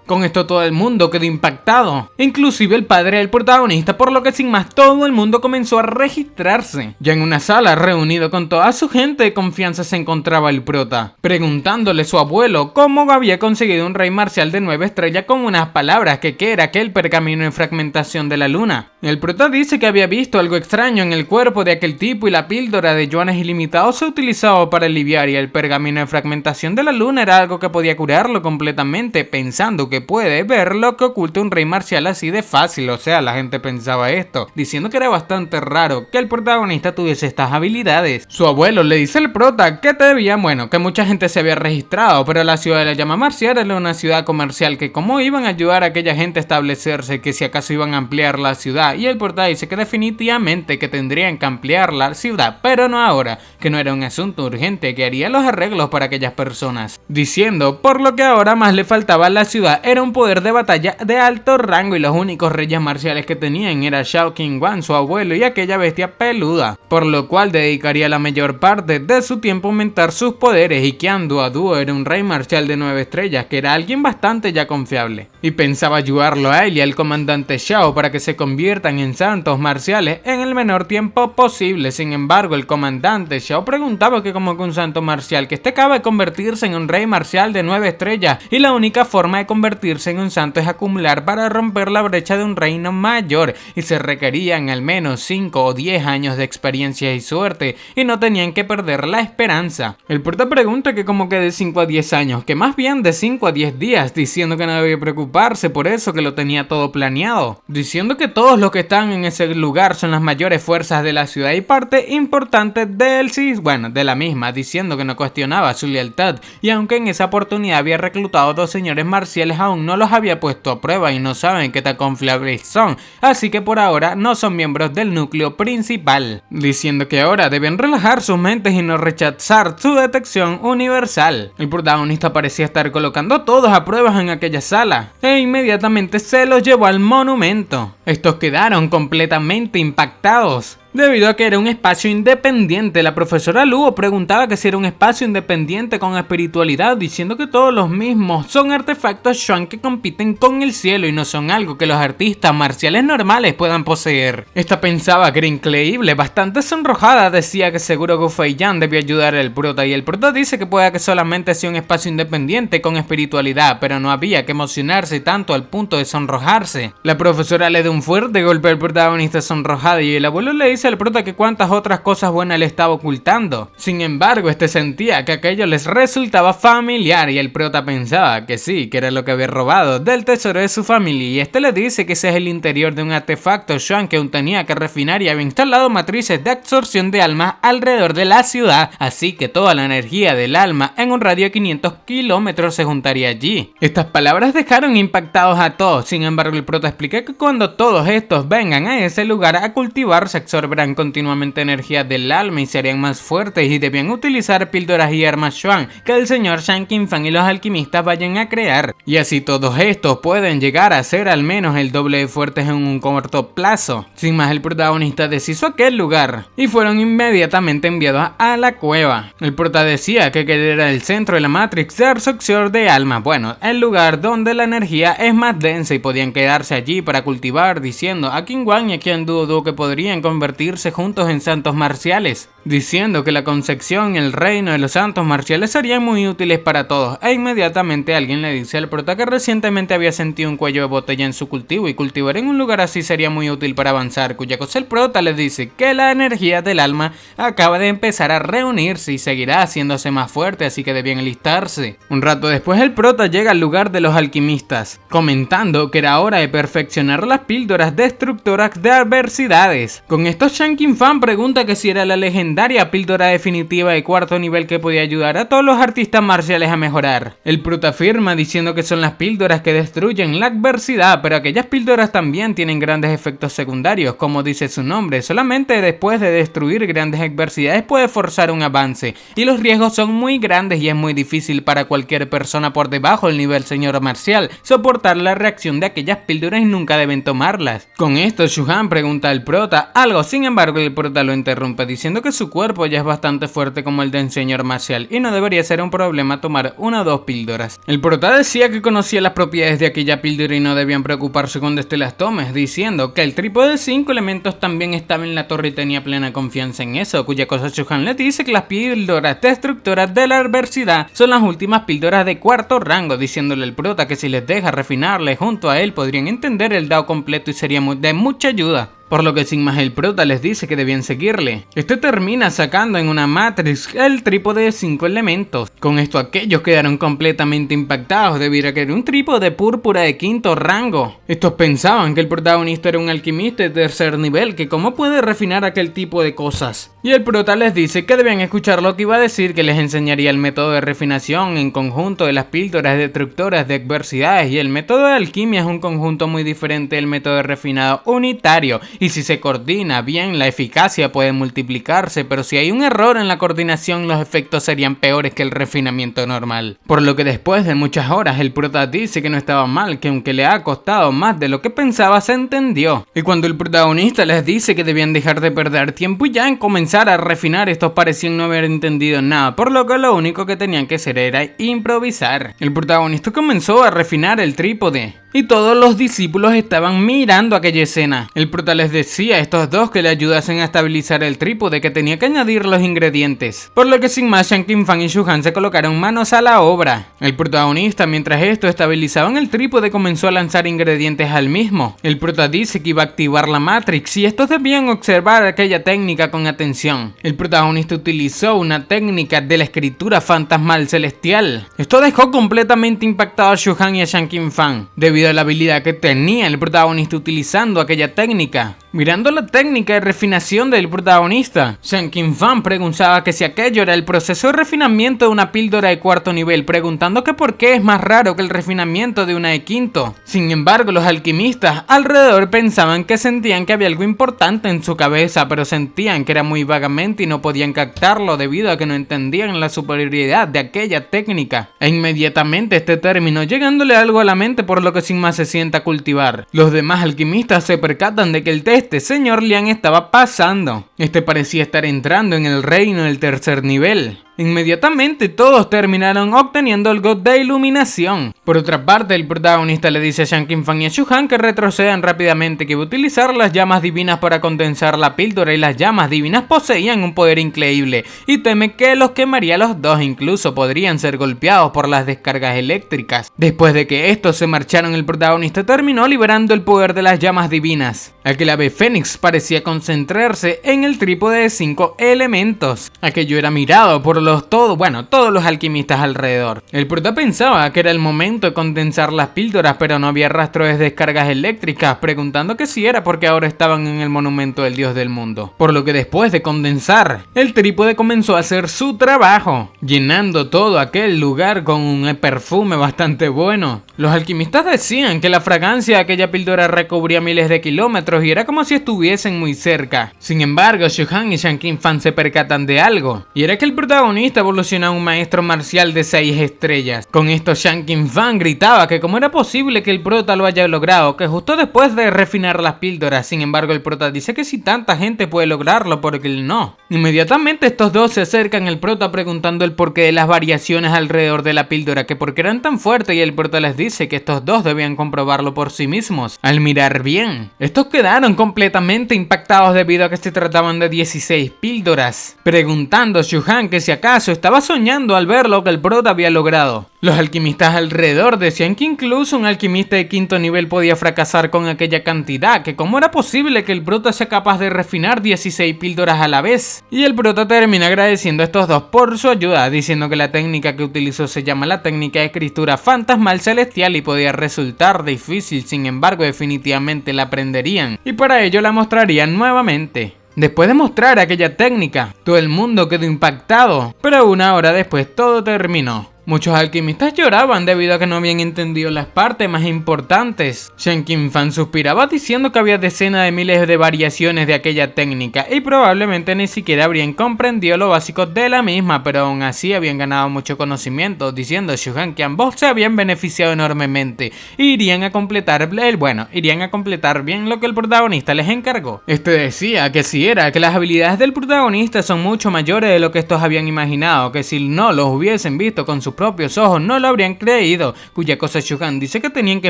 Con esto todo el mundo quedó impactado, inclusive el padre del protagonista, por lo que sin más todo el mundo comenzó a registrarse. Ya en una sala reunido con toda su gente de confianza se encontraba el prota, preguntándole a su abuelo cómo había conseguido un rey marcial de 9 estrellas con unas palabras que era aquel pergamino en fragmentación de la luna. El prota dice que había visto algo extraño en el cuerpo de aquel tipo y la píldora de yuanes ilimitados se utilizaba para aliviar y el pergamino en fragmentación de la luna era algo que podía curarlo completamente, pensando que puede ver lo que oculta un rey marcial así de fácil. O sea, la gente pensaba esto, diciendo que era bastante raro que el protagonista tuviese estas habilidades. Su abuelo le dice al prota que debían, bueno, que mucha gente se había registrado, pero la ciudad de la llama marcial era una ciudad comercial, que cómo iban a ayudar a aquella gente a establecerse, que si acaso iban a ampliar la ciudad. Y el prota dice que definitivamente que tendrían que ampliar la ciudad, pero no ahora, que no era un asunto urgente, que haría los arreglos para aquellas personas, diciendo por lo que ahora más le faltaba a la ciudad era un poder de batalla de alto rango y los únicos reyes marciales que tenían era Shao Qingwan, su abuelo, y aquella bestia peluda, por lo cual dedicaría la mayor parte de su tiempo a aumentar sus poderes, y Qian Duoduo era un rey marcial de 9 estrellas, que era alguien bastante ya confiable, y pensaba ayudarlo a él y al comandante Shao para que se conviertan en santos marciales en el menor tiempo posible. Sin embargo, el comandante Shao preguntaba que como que un santo marcial, que este acaba de convertirse en un rey marcial de 9 estrellas, y la única forma de convertirse en un santo es acumular para romper la brecha de un reino mayor, y se requerían al menos 5 o 10 años de experiencia y suerte, y no tenían que perder la esperanza. El prota pregunta que como que de 5 a 10 años, que más bien de 5 a 10 días, diciendo que no debía preocuparse por eso, que lo tenía todo planeado, diciendo que todos los que están en ese lugar son las mayores fuerzas de la ciudad y parte importante del de la misma, diciendo que no cuestionaba su lealtad, y aunque en esa oportunidad había reclutado 2 señores marciales, aún no los había puesto a prueba y no saben qué tan confiables son, así que por ahora no son miembros del núcleo principal, diciendo que ahora deben relajar sus mentes y no rechazar su detección universal. El protagonista parecía estar colocando a todos a pruebas en aquella sala, e inmediatamente se los llevó al monumento. Estos quedaron completamente impactados, debido a que era un espacio independiente. La profesora Luo preguntaba que si era un espacio independiente con espiritualidad, diciendo que todos los mismos son artefactos Xuan que compiten con el cielo y no son algo que los artistas marciales normales puedan poseer. Esta pensaba que era increíble, bastante sonrojada, decía que seguro que Fei Yan debía ayudar al prota, y el prota dice que pueda que solamente sea un espacio independiente con espiritualidad, pero no había que emocionarse tanto al punto de sonrojarse. La profesora le dio un fuerte golpe al protagonista sonrojado y el abuelo le dice al prota que cuántas otras cosas buenas le estaba ocultando. Sin embargo, este sentía que aquello les resultaba familiar y el prota pensaba que sí, que era lo que había robado del tesoro de su familia, y este le dice que ese es el interior de un artefacto Xuan que aún tenía que refinar y había instalado matrices de absorción de almas alrededor de la ciudad, así que toda la energía del alma en un radio de 500 kilómetros se juntaría allí. Estas palabras dejaron impactados a todos. Sin embargo, el prota explica que cuando todos estos vengan a ese lugar a cultivar, se absorberán continuamente energía del alma y serían más fuertes, y debían utilizar píldoras y armas Xuan que el señor Shan Qinfang y los alquimistas vayan a crear, y así todos estos pueden llegar a ser al menos el doble de fuertes en un corto plazo. Sin más, el protagonista deshizo aquel lugar y fueron inmediatamente enviados a la cueva. El prota decía que era el centro de la Matrix de absorción de alma, bueno, el lugar donde la energía es más densa, y podían quedarse allí para cultivar, diciendo a Qin Wan y a Qian Duo que podrían convertirse juntos en santos marciales, diciendo que la concepción y el reino de los santos marciales serían muy útiles para todos, e inmediatamente alguien le dice al prota que recientemente había sentido un cuello de botella en su cultivo y cultivar en un lugar así sería muy útil para avanzar, cuya cosa el prota les dice que la energía del alma acaba de empezar a reunirse y seguirá haciéndose más fuerte, así que debían alistarse. Un rato después el prota llega al lugar de los alquimistas, comentando que era hora de perfeccionar las píldoras destructoras de adversidades. Con esto Shan Qinfang pregunta que si era la legendaria píldora definitiva de cuarto nivel que podía ayudar a todos los artistas marciales a mejorar. El prota afirma diciendo que son las píldoras que destruyen la adversidad, pero aquellas píldoras también tienen grandes efectos secundarios, como dice su nombre. Solamente después de destruir grandes adversidades puede forzar un avance, y los riesgos son muy grandes y es muy difícil para cualquier persona por debajo del nivel señor marcial soportar la reacción de aquellas píldoras y nunca deben tomarlas. Con esto Shuhan pregunta al prota algo, sin embargo el prota lo interrumpe diciendo que su cuerpo ya es bastante fuerte como el del señor marcial y no debería ser un problema tomar una o dos píldoras. El prota decía que conocía las propiedades de aquella píldora y no debían preocuparse cuando este las tomes, diciendo que el trípode de 5 elementos también estaba en la torre y tenía plena confianza en eso, cuya cosa Shuhan le dice que las píldoras destructoras de la adversidad son las últimas píldoras de cuarto rango, diciéndole al prota que si les deja refinarle junto a él podrían entender el Dao completo y sería de mucha ayuda. Por lo que sin más el prota les dice que debían seguirle. Este termina sacando en una matrix el trípode de 5 elementos. Con esto aquellos quedaron completamente impactados debido a que era un trípode púrpura de quinto rango. Estos pensaban que el protagonista era un alquimista de tercer nivel, que cómo puede refinar aquel tipo de cosas. Y el prota les dice que debían escuchar lo que iba a decir, que les enseñaría el método de refinación en conjunto de las píldoras destructoras de adversidades, y el método de alquimia es un conjunto muy diferente del método de refinado unitario. Y si se coordina bien, la eficacia puede multiplicarse, pero si hay un error en la coordinación, los efectos serían peores que el refinamiento normal. Por lo que después de muchas horas, el prota dice que no estaba mal, que aunque le ha costado más de lo que pensaba, se entendió. Y cuando el protagonista les dice que debían dejar de perder tiempo y ya en comenzar a refinar, estos parecían no haber entendido nada, por lo que lo único que tenían que hacer era improvisar. El protagonista comenzó a refinar el trípode y todos los discípulos estaban mirando aquella escena. El prota les decía a estos dos que le ayudasen a estabilizar el trípode, que tenía que añadir los ingredientes. Por lo que sin más, Shan Qinfang y Shuhan se colocaron manos a la obra. El protagonista, mientras esto estabilizaban el trípode, comenzó a lanzar ingredientes al mismo. El prota dice que iba a activar la Matrix y estos debían observar aquella técnica con atención. El protagonista utilizó una técnica de la escritura fantasmal celestial. Esto dejó completamente impactado a Shuhan y a Shan Qinfang, debido a la habilidad que tenía el protagonista utilizando aquella técnica. Mirando la técnica de refinación del protagonista, Shanking Fan preguntaba que si aquello era el proceso de refinamiento de una píldora de cuarto nivel, preguntando que por qué es más raro que el refinamiento de una de quinto. Sin embargo, los alquimistas alrededor pensaban que sentían que había algo importante en su cabeza, pero sentían que era muy vagamente y no podían captarlo debido a que no entendían la superioridad de aquella técnica. E inmediatamente este terminó llegándole algo a la mente, por lo que sin más se sienta a cultivar. Los demás alquimistas se percatan de que el test este señor Liang estaba pasando. Este parecía estar entrando en el reino del tercer nivel. Inmediatamente todos terminaron obteniendo algo de iluminación. Por otra parte, el protagonista le dice a Shanking Fan y a Shuhan que retrocedan rápidamente, que iba a utilizar las llamas divinas para condensar la píldora, y las llamas divinas poseían un poder increíble y teme que los quemaría a los dos, incluso podrían ser golpeados por las descargas eléctricas. Después de que estos se marcharon, el protagonista terminó liberando el poder de las llamas divinas. Aquel ave fénix parecía concentrarse en el trípode de 5 elementos. Aquello era mirado por todos los alquimistas alrededor. El prota pensaba que era el momento de condensar las píldoras, pero no había rastro de descargas eléctricas, preguntando que si era porque ahora estaban en el monumento del dios del mundo. Por lo que después de condensar, el trípode comenzó a hacer su trabajo, llenando todo aquel lugar con un perfume bastante bueno. Los alquimistas decían que la fragancia de aquella píldora recubría miles de kilómetros y era como si estuviesen muy cerca. Sin embargo, Shuhan y Shanking Fan se percatan de algo, y era que el protagonista evolucionó a un maestro marcial de 6 estrellas. Con esto, Shanking Fan gritaba que cómo era posible que el prota lo haya logrado, que justo después de refinar las píldoras. Sin embargo, el prota dice que si tanta gente puede lograrlo, porque él no. Inmediatamente estos dos se acercan al prota preguntando el porqué de las variaciones alrededor de la píldora, que por qué eran tan fuertes, y el prota les dice que estos dos debían comprobarlo por sí mismos. Al mirar bien, estos quedaron completamente impactados debido a que se trataban de 16 píldoras, preguntando a Shuhan que si acaso estaba soñando al ver lo que el prota había logrado. Los alquimistas alrededor decían que incluso un alquimista de quinto nivel podía fracasar con aquella cantidad, que cómo era posible que el prota sea capaz de refinar 16 píldoras a la vez. Y el prota termina agradeciendo a estos dos por su ayuda, diciendo que la técnica que utilizó se llama la técnica de escritura fantasmal celestial y podía resultar difícil, sin embargo definitivamente la aprenderían y para ello la mostrarían nuevamente. Después de mostrar aquella técnica, todo el mundo quedó impactado, pero una hora después todo terminó. Muchos alquimistas lloraban debido a que no habían entendido las partes más importantes. Shanking Fan suspiraba diciendo que había decenas de miles de variaciones de aquella técnica y probablemente ni siquiera habrían comprendido lo básico de la misma, pero aún así habían ganado mucho conocimiento, diciendo a Shuhan que ambos se habían beneficiado enormemente y irían a completar bien lo que el protagonista les encargó. Este decía que si era que las habilidades del protagonista son mucho mayores de lo que estos habían imaginado, que si no los hubiesen visto con sus propios ojos no lo habrían creído, cuya cosa Shuhan dice que tenían que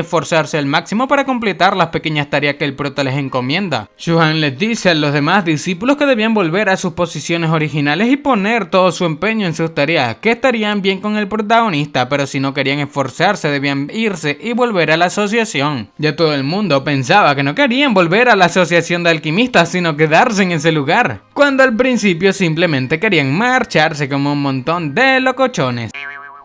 esforzarse al máximo para completar las pequeñas tareas que el prota les encomienda. Shuhan les dice a los demás discípulos que debían volver a sus posiciones originales y poner todo su empeño en sus tareas, que estarían bien con el protagonista, pero si no querían esforzarse debían irse y volver a la asociación. Ya todo el mundo pensaba que no querían volver a la asociación de alquimistas, sino quedarse en ese lugar, cuando al principio simplemente querían marcharse como un montón de locochones.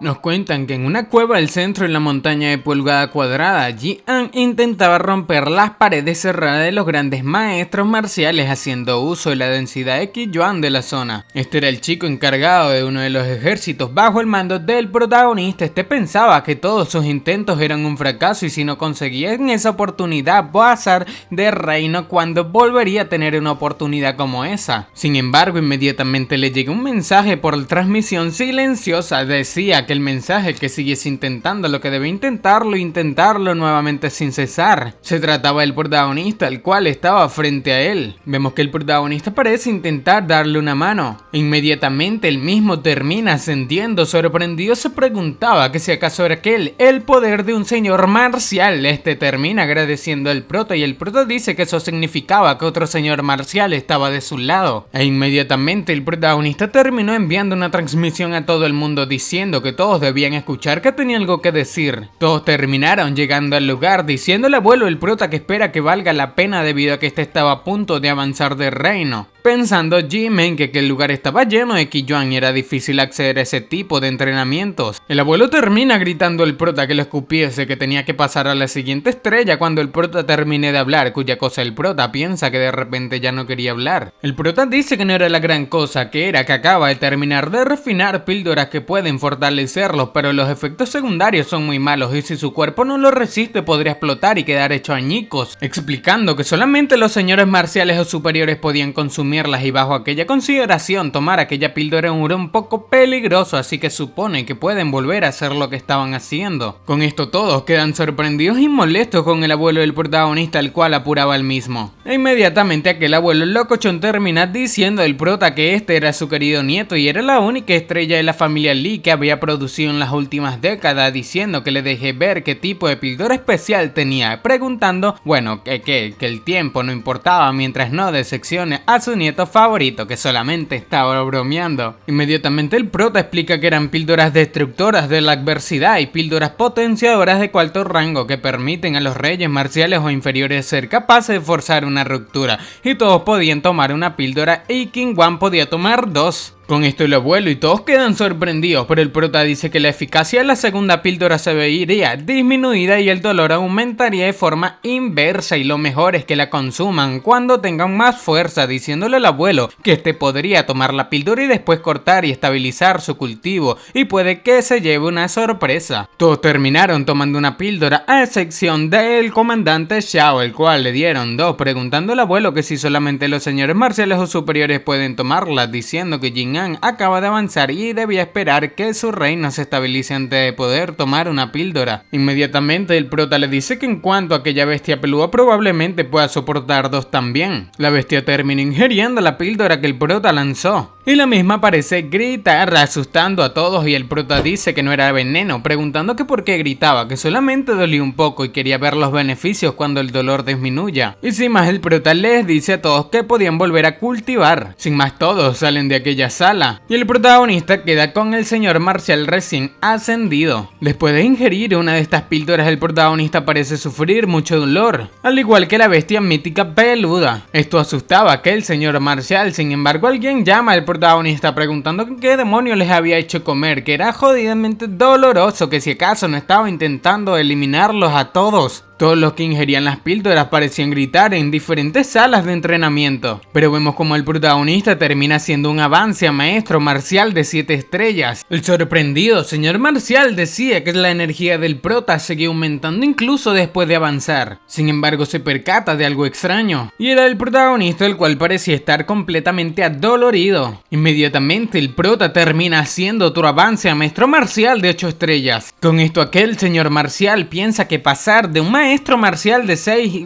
Nos cuentan que en una cueva del centro de la montaña de Pulgada Cuadrada, Ji-an intentaba romper las paredes cerradas de los grandes maestros marciales haciendo uso de la densidad de Qi-Yuan de la zona. Este era el chico encargado de uno de los ejércitos bajo el mando del protagonista. Este pensaba que todos sus intentos eran un fracaso y si no conseguían esa oportunidad pasar de reino, cuando volvería a tener una oportunidad como esa. Sin embargo, inmediatamente le llegó un mensaje por transmisión silenciosa. Decía que el mensaje que siguiese intentándolo, que debe intentarlo nuevamente sin cesar. Se trataba del protagonista, el cual estaba frente a él. Vemos que el protagonista parece intentar darle una mano. Inmediatamente el mismo termina ascendiendo. Sorprendido se preguntaba que si acaso era aquel el poder de un señor marcial. Este termina agradeciendo al prota y el prota dice que eso significaba que otro señor marcial estaba de su lado. E inmediatamente el protagonista terminó enviando una transmisión a todo el mundo diciendo que todos debían escuchar, que tenía algo que decir. Todos terminaron llegando al lugar diciéndole al abuelo el prota que espera que valga la pena debido a que este estaba a punto de avanzar de reino. pensando Jimen que el lugar estaba lleno de Kiyuan y era difícil acceder a ese tipo de entrenamientos. El abuelo termina gritando al prota que lo escupiese, que tenía que pasar a la siguiente estrella cuando el prota termine de hablar, cuya cosa el prota piensa que de repente ya no quería hablar. El prota dice que no era la gran cosa, que era que acaba de terminar de refinar píldoras que pueden fortalecerlos, pero los efectos secundarios son muy malos y si su cuerpo no lo resiste podría explotar y quedar hecho añicos, explicando que solamente los señores marciales o superiores podían consumirlas y bajo aquella consideración tomar aquella píldora era un poco peligroso, así que supone que pueden volver a hacer lo que estaban haciendo. Con esto todos quedan sorprendidos y molestos con el abuelo del protagonista, el cual apuraba al mismo. E inmediatamente aquel abuelo locochón termina diciendo al prota que este era su querido nieto y era la única estrella de la familia Lee que había producido en las últimas décadas, diciendo que le dejé ver qué tipo de píldora especial tenía, preguntando, bueno, que el tiempo no importaba mientras no decepcione a su nieto favorito, que solamente estaba bromeando. Inmediatamente el prota explica que eran píldoras destructoras de la adversidad y píldoras potenciadoras de cuarto rango que permiten a los reyes marciales o inferiores ser capaces de forzar una ruptura, y todos podían tomar una píldora y King Wan podía tomar 2. Con esto el abuelo y todos quedan sorprendidos, pero el prota dice que la eficacia de la segunda píldora se vería disminuida y el dolor aumentaría de forma inversa, y lo mejor es que la consuman cuando tengan más fuerza, diciéndole al abuelo que este podría tomar la píldora y después cortar y estabilizar su cultivo y puede que se lleve una sorpresa. Todos terminaron tomando una píldora a excepción del comandante Xiao, el cual le dieron 2, preguntando al abuelo que si solamente los señores marciales o superiores pueden tomarla, diciendo que Jin acaba de avanzar y debía esperar que su reino se estabilice antes de poder tomar una píldora. Inmediatamente el prota le dice que en cuanto a aquella bestia pelúa probablemente pueda soportar 2 también. La bestia termina ingiriendo la píldora que el prota lanzó y la misma parece gritar asustando a todos, y el prota dice que no era veneno, preguntando que por qué gritaba, que solamente dolía un poco y quería ver los beneficios cuando el dolor disminuya. Y sin más el prota les dice a todos que podían volver a cultivar. Sin más todos salen de aquella sala y el protagonista queda con el señor marcial recién ascendido. Después de ingerir una de estas píldoras el protagonista parece sufrir mucho dolor, al igual que la bestia mítica peluda. Esto asustaba a aquel señor marcial, sin embargo alguien llama al protagonista preguntando qué demonios les había hecho comer, que era jodidamente doloroso, que si acaso no estaba intentando eliminarlos a todos. Todos los que ingerían las píldoras parecían gritar en diferentes salas de entrenamiento, pero vemos como el protagonista termina haciendo un avance a maestro marcial de 7 estrellas. El sorprendido señor marcial decía que la energía del prota seguía aumentando incluso después de avanzar. Sin embargo se percata de algo extraño, y era el protagonista, el cual parecía estar completamente adolorido. Inmediatamente el prota termina haciendo otro avance a maestro marcial de 8 estrellas. Con esto aquel señor marcial piensa que pasar de un maestro marcial de 6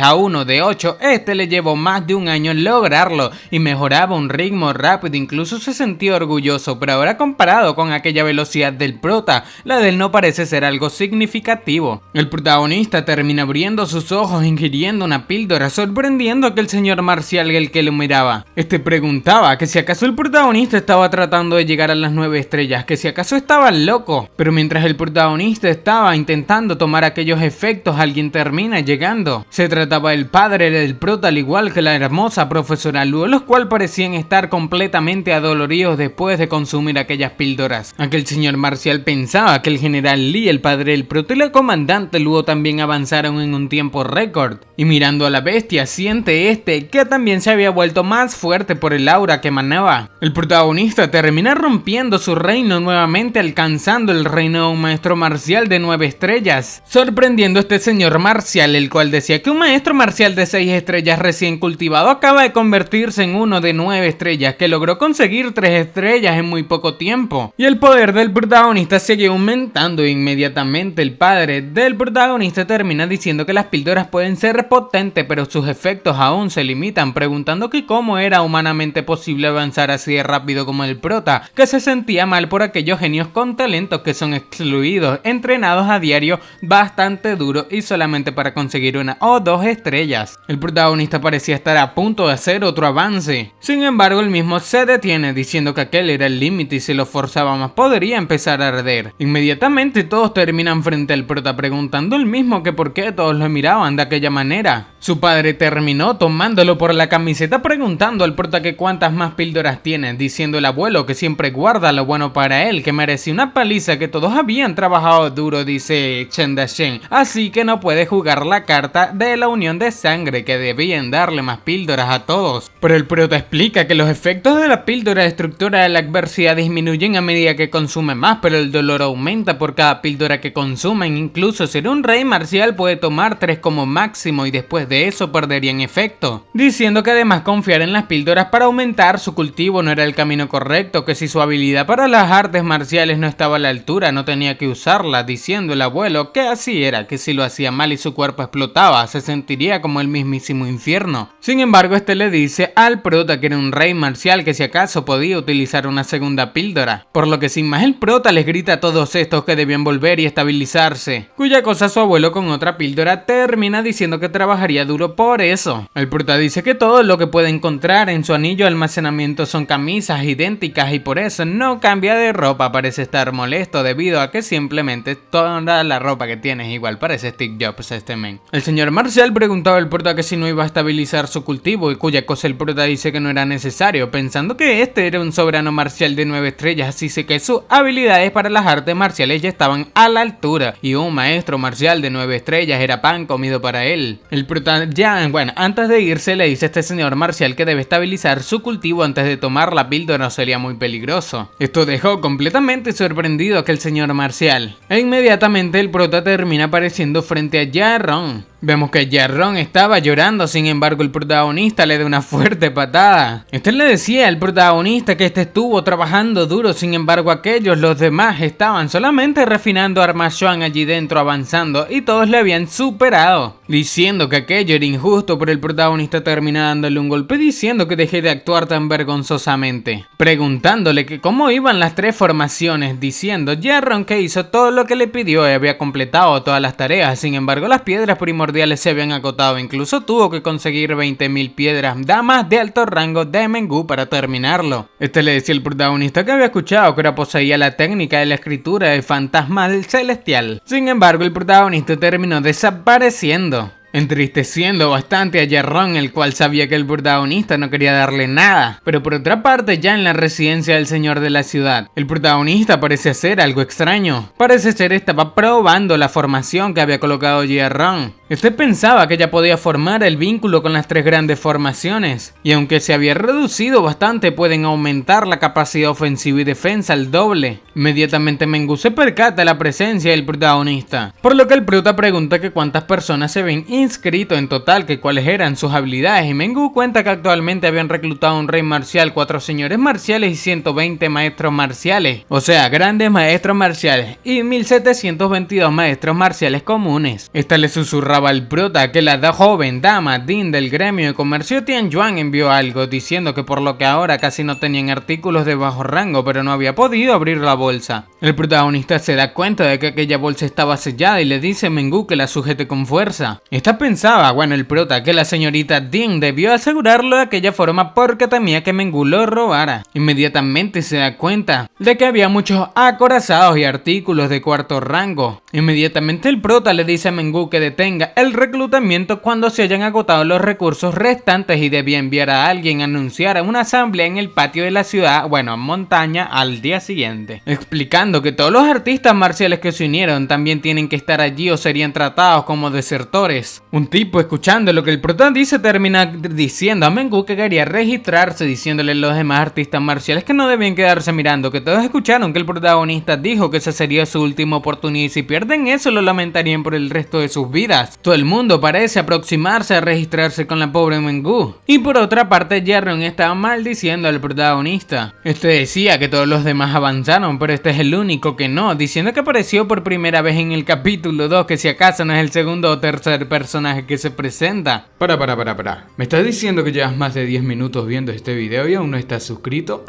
a uno de 8, este le llevó más de un año en lograrlo y mejoraba un ritmo rápido, incluso se sentía orgulloso, pero ahora comparado con aquella velocidad del prota, la de él no parece ser algo significativo. El protagonista termina abriendo sus ojos ingiriendo una píldora, sorprendiendo a aquel señor marcial el que lo miraba. Este preguntaba que si acaso el protagonista estaba tratando de llegar a las 9 estrellas, que si acaso estaba loco, pero mientras el protagonista estaba intentando tomar aquellos efectos, alguien termina llegando. Se trataba del padre del prota, al igual que la hermosa profesora Luo, los cuales parecían estar completamente adoloridos después de consumir aquellas píldoras. Aquel señor marcial pensaba que el general Lee, el padre del prota, y la comandante Luo también avanzaron en un tiempo récord. Y mirando a la bestia, siente que también se había vuelto más fuerte por el aura que emanaba. El protagonista termina rompiendo su reino nuevamente, alcanzando el reino de un maestro marcial de 9 estrellas, sorprendiendo este señor marcial, el cual decía que un maestro marcial de 6 estrellas recién cultivado acaba de convertirse en uno de 9 estrellas, que logró conseguir 3 estrellas en muy poco tiempo. Y el poder del protagonista sigue aumentando, e inmediatamente el padre del protagonista termina diciendo que las píldoras pueden ser potentes, pero sus efectos aún se limitan, preguntando que cómo era humanamente posible avanzar así de rápido como el prota, que se sentía mal por aquellos genios con talentos que son excluidos, entrenados a diario bastante duro duro y solamente para conseguir 1 o 2 estrellas. El protagonista parecía estar a punto de hacer otro avance. Sin embargo, él mismo se detiene diciendo que aquel era el límite y si lo forzaba más podría empezar a arder. Inmediatamente todos terminan frente al prota preguntando el mismo que por qué todos lo miraban de aquella manera. Su padre terminó tomándolo por la camiseta preguntando al prota que cuántas más píldoras tiene, diciendo el abuelo que siempre guarda lo bueno para él, que merecía una paliza, que todos habían trabajado duro, dice Chen Dashen, así que no puede jugar la carta de la unión de sangre, que debían darle más píldoras a todos. Pero el prota explica que los efectos de la píldora destructora de la adversidad disminuyen a medida que consume más, pero el dolor aumenta por cada píldora que consumen. Incluso ser un rey marcial puede tomar 3 como máximo y después de eso perderían efecto, diciendo que además confiar en las píldoras para aumentar su cultivo no era el camino correcto, que si su habilidad para las artes marciales no estaba a la altura no tenía que usarla, diciendo el abuelo que así era, que si lo hacía mal y su cuerpo explotaba se sentiría como el mismísimo infierno. Sin embargo, este le dice al prota que era un rey marcial que si acaso podía utilizar una segunda píldora, por lo que sin más el prota les grita a todos estos que debían volver y estabilizarse, cuya cosa su abuelo con otra píldora termina diciendo que trabajaría duro por eso. El prota dice que todo lo que puede encontrar en su anillo de almacenamiento son camisas idénticas y por eso no cambia de ropa. Parece estar molesto debido a que simplemente toda la ropa que tiene es igual, parece Steve Jobs este men. El señor marcial preguntaba al prota que si no iba a estabilizar su cultivo y cuya cosa el prota dice que no era necesario, pensando que este era un soberano marcial de 9 estrellas, así que sus habilidades para las artes marciales ya estaban a la altura y un maestro marcial de 9 estrellas era pan comido para él. El prota antes de irse le dice a este señor marcial que debe estabilizar su cultivo antes de tomar la píldora, sería muy peligroso. Esto dejó completamente sorprendido a aquel señor marcial e inmediatamente el prota termina apareciendo frente a Jarron. Vemos que Jarron estaba llorando, sin embargo el protagonista le da una fuerte patada. Este le decía al protagonista que este estuvo trabajando duro, sin embargo los demás estaban solamente refinando armas Chuan allí dentro avanzando y todos le habían superado, diciendo que aquello era injusto, pero el protagonista termina dándole un golpe diciendo que deje de actuar tan vergonzosamente, preguntándole que cómo iban las 3 formaciones, diciendo Jarron que hizo todo lo que le pidió y había completado todas las tareas, sin embargo las piedras primordiales se habían agotado, incluso tuvo que conseguir 20.000 piedras damas de alto rango de Mengu para terminarlo. Este le decía al protagonista que había escuchado que ahora poseía la técnica de la escritura del fantasmal celestial. Sin embargo el protagonista terminó desapareciendo, entristeciendo bastante a Jarron, el cual sabía que el protagonista no quería darle nada. Pero por otra parte, ya en la residencia del señor de la ciudad, el protagonista parece hacer algo extraño. Parece ser estaba probando la formación que había colocado Jarron. Este pensaba que ya podía formar el vínculo con las 3 grandes formaciones, y aunque se había reducido bastante, pueden aumentar la capacidad ofensiva y defensa al doble. Inmediatamente Mengu se percata de la presencia del protagonista, por lo que el prota pregunta que cuántas personas se ven inscrito en total, que cuáles eran sus habilidades, y Mengu cuenta que actualmente habían reclutado un rey marcial, 4 señores marciales y 120 maestros marciales, o sea, grandes maestros marciales, y 1722 maestros marciales comunes. Esta le susurraba al prota que la joven dama Din del gremio de comercio Tianyuan envió algo, diciendo que por lo que ahora casi no tenían artículos de bajo rango, pero no había podido abrir la bolsa. El protagonista se da cuenta de que aquella bolsa estaba sellada y le dice a Mengu que la sujete con fuerza. Esta pensaba, el prota, que la señorita Din debió asegurarlo de aquella forma porque temía que Mengu lo robara. Inmediatamente se da cuenta de que había muchos acorazados y artículos de 4º rango. Inmediatamente el prota le dice a Mengu que detenga el reclutamiento cuando se hayan agotado los recursos restantes y debía enviar a alguien a anunciar a una asamblea en el patio de la ciudad, montaña, al día siguiente, explicando que todos los artistas marciales que se unieron también tienen que estar allí o serían tratados como desertores. Un tipo, escuchando lo que el prota dice, termina diciendo a Mengu que quería registrarse, diciéndole a los demás artistas marciales que no debían quedarse mirando, que todos escucharon que el protagonista dijo que esa sería su última oportunidad y si pierden eso lo lamentarían por el resto de sus vidas. Todo el mundo parece aproximarse a registrarse con la pobre Mengu. Y por otra parte, Jarron estaba maldiciendo al protagonista. Este decía que todos los demás avanzaron, pero este es el único que no, diciendo que apareció por primera vez en el capítulo 2, que si acaso no es el segundo o tercer personaje que se presenta. Para. ¿Me estás diciendo que llevas más de 10 minutos viendo este video y aún no estás suscrito?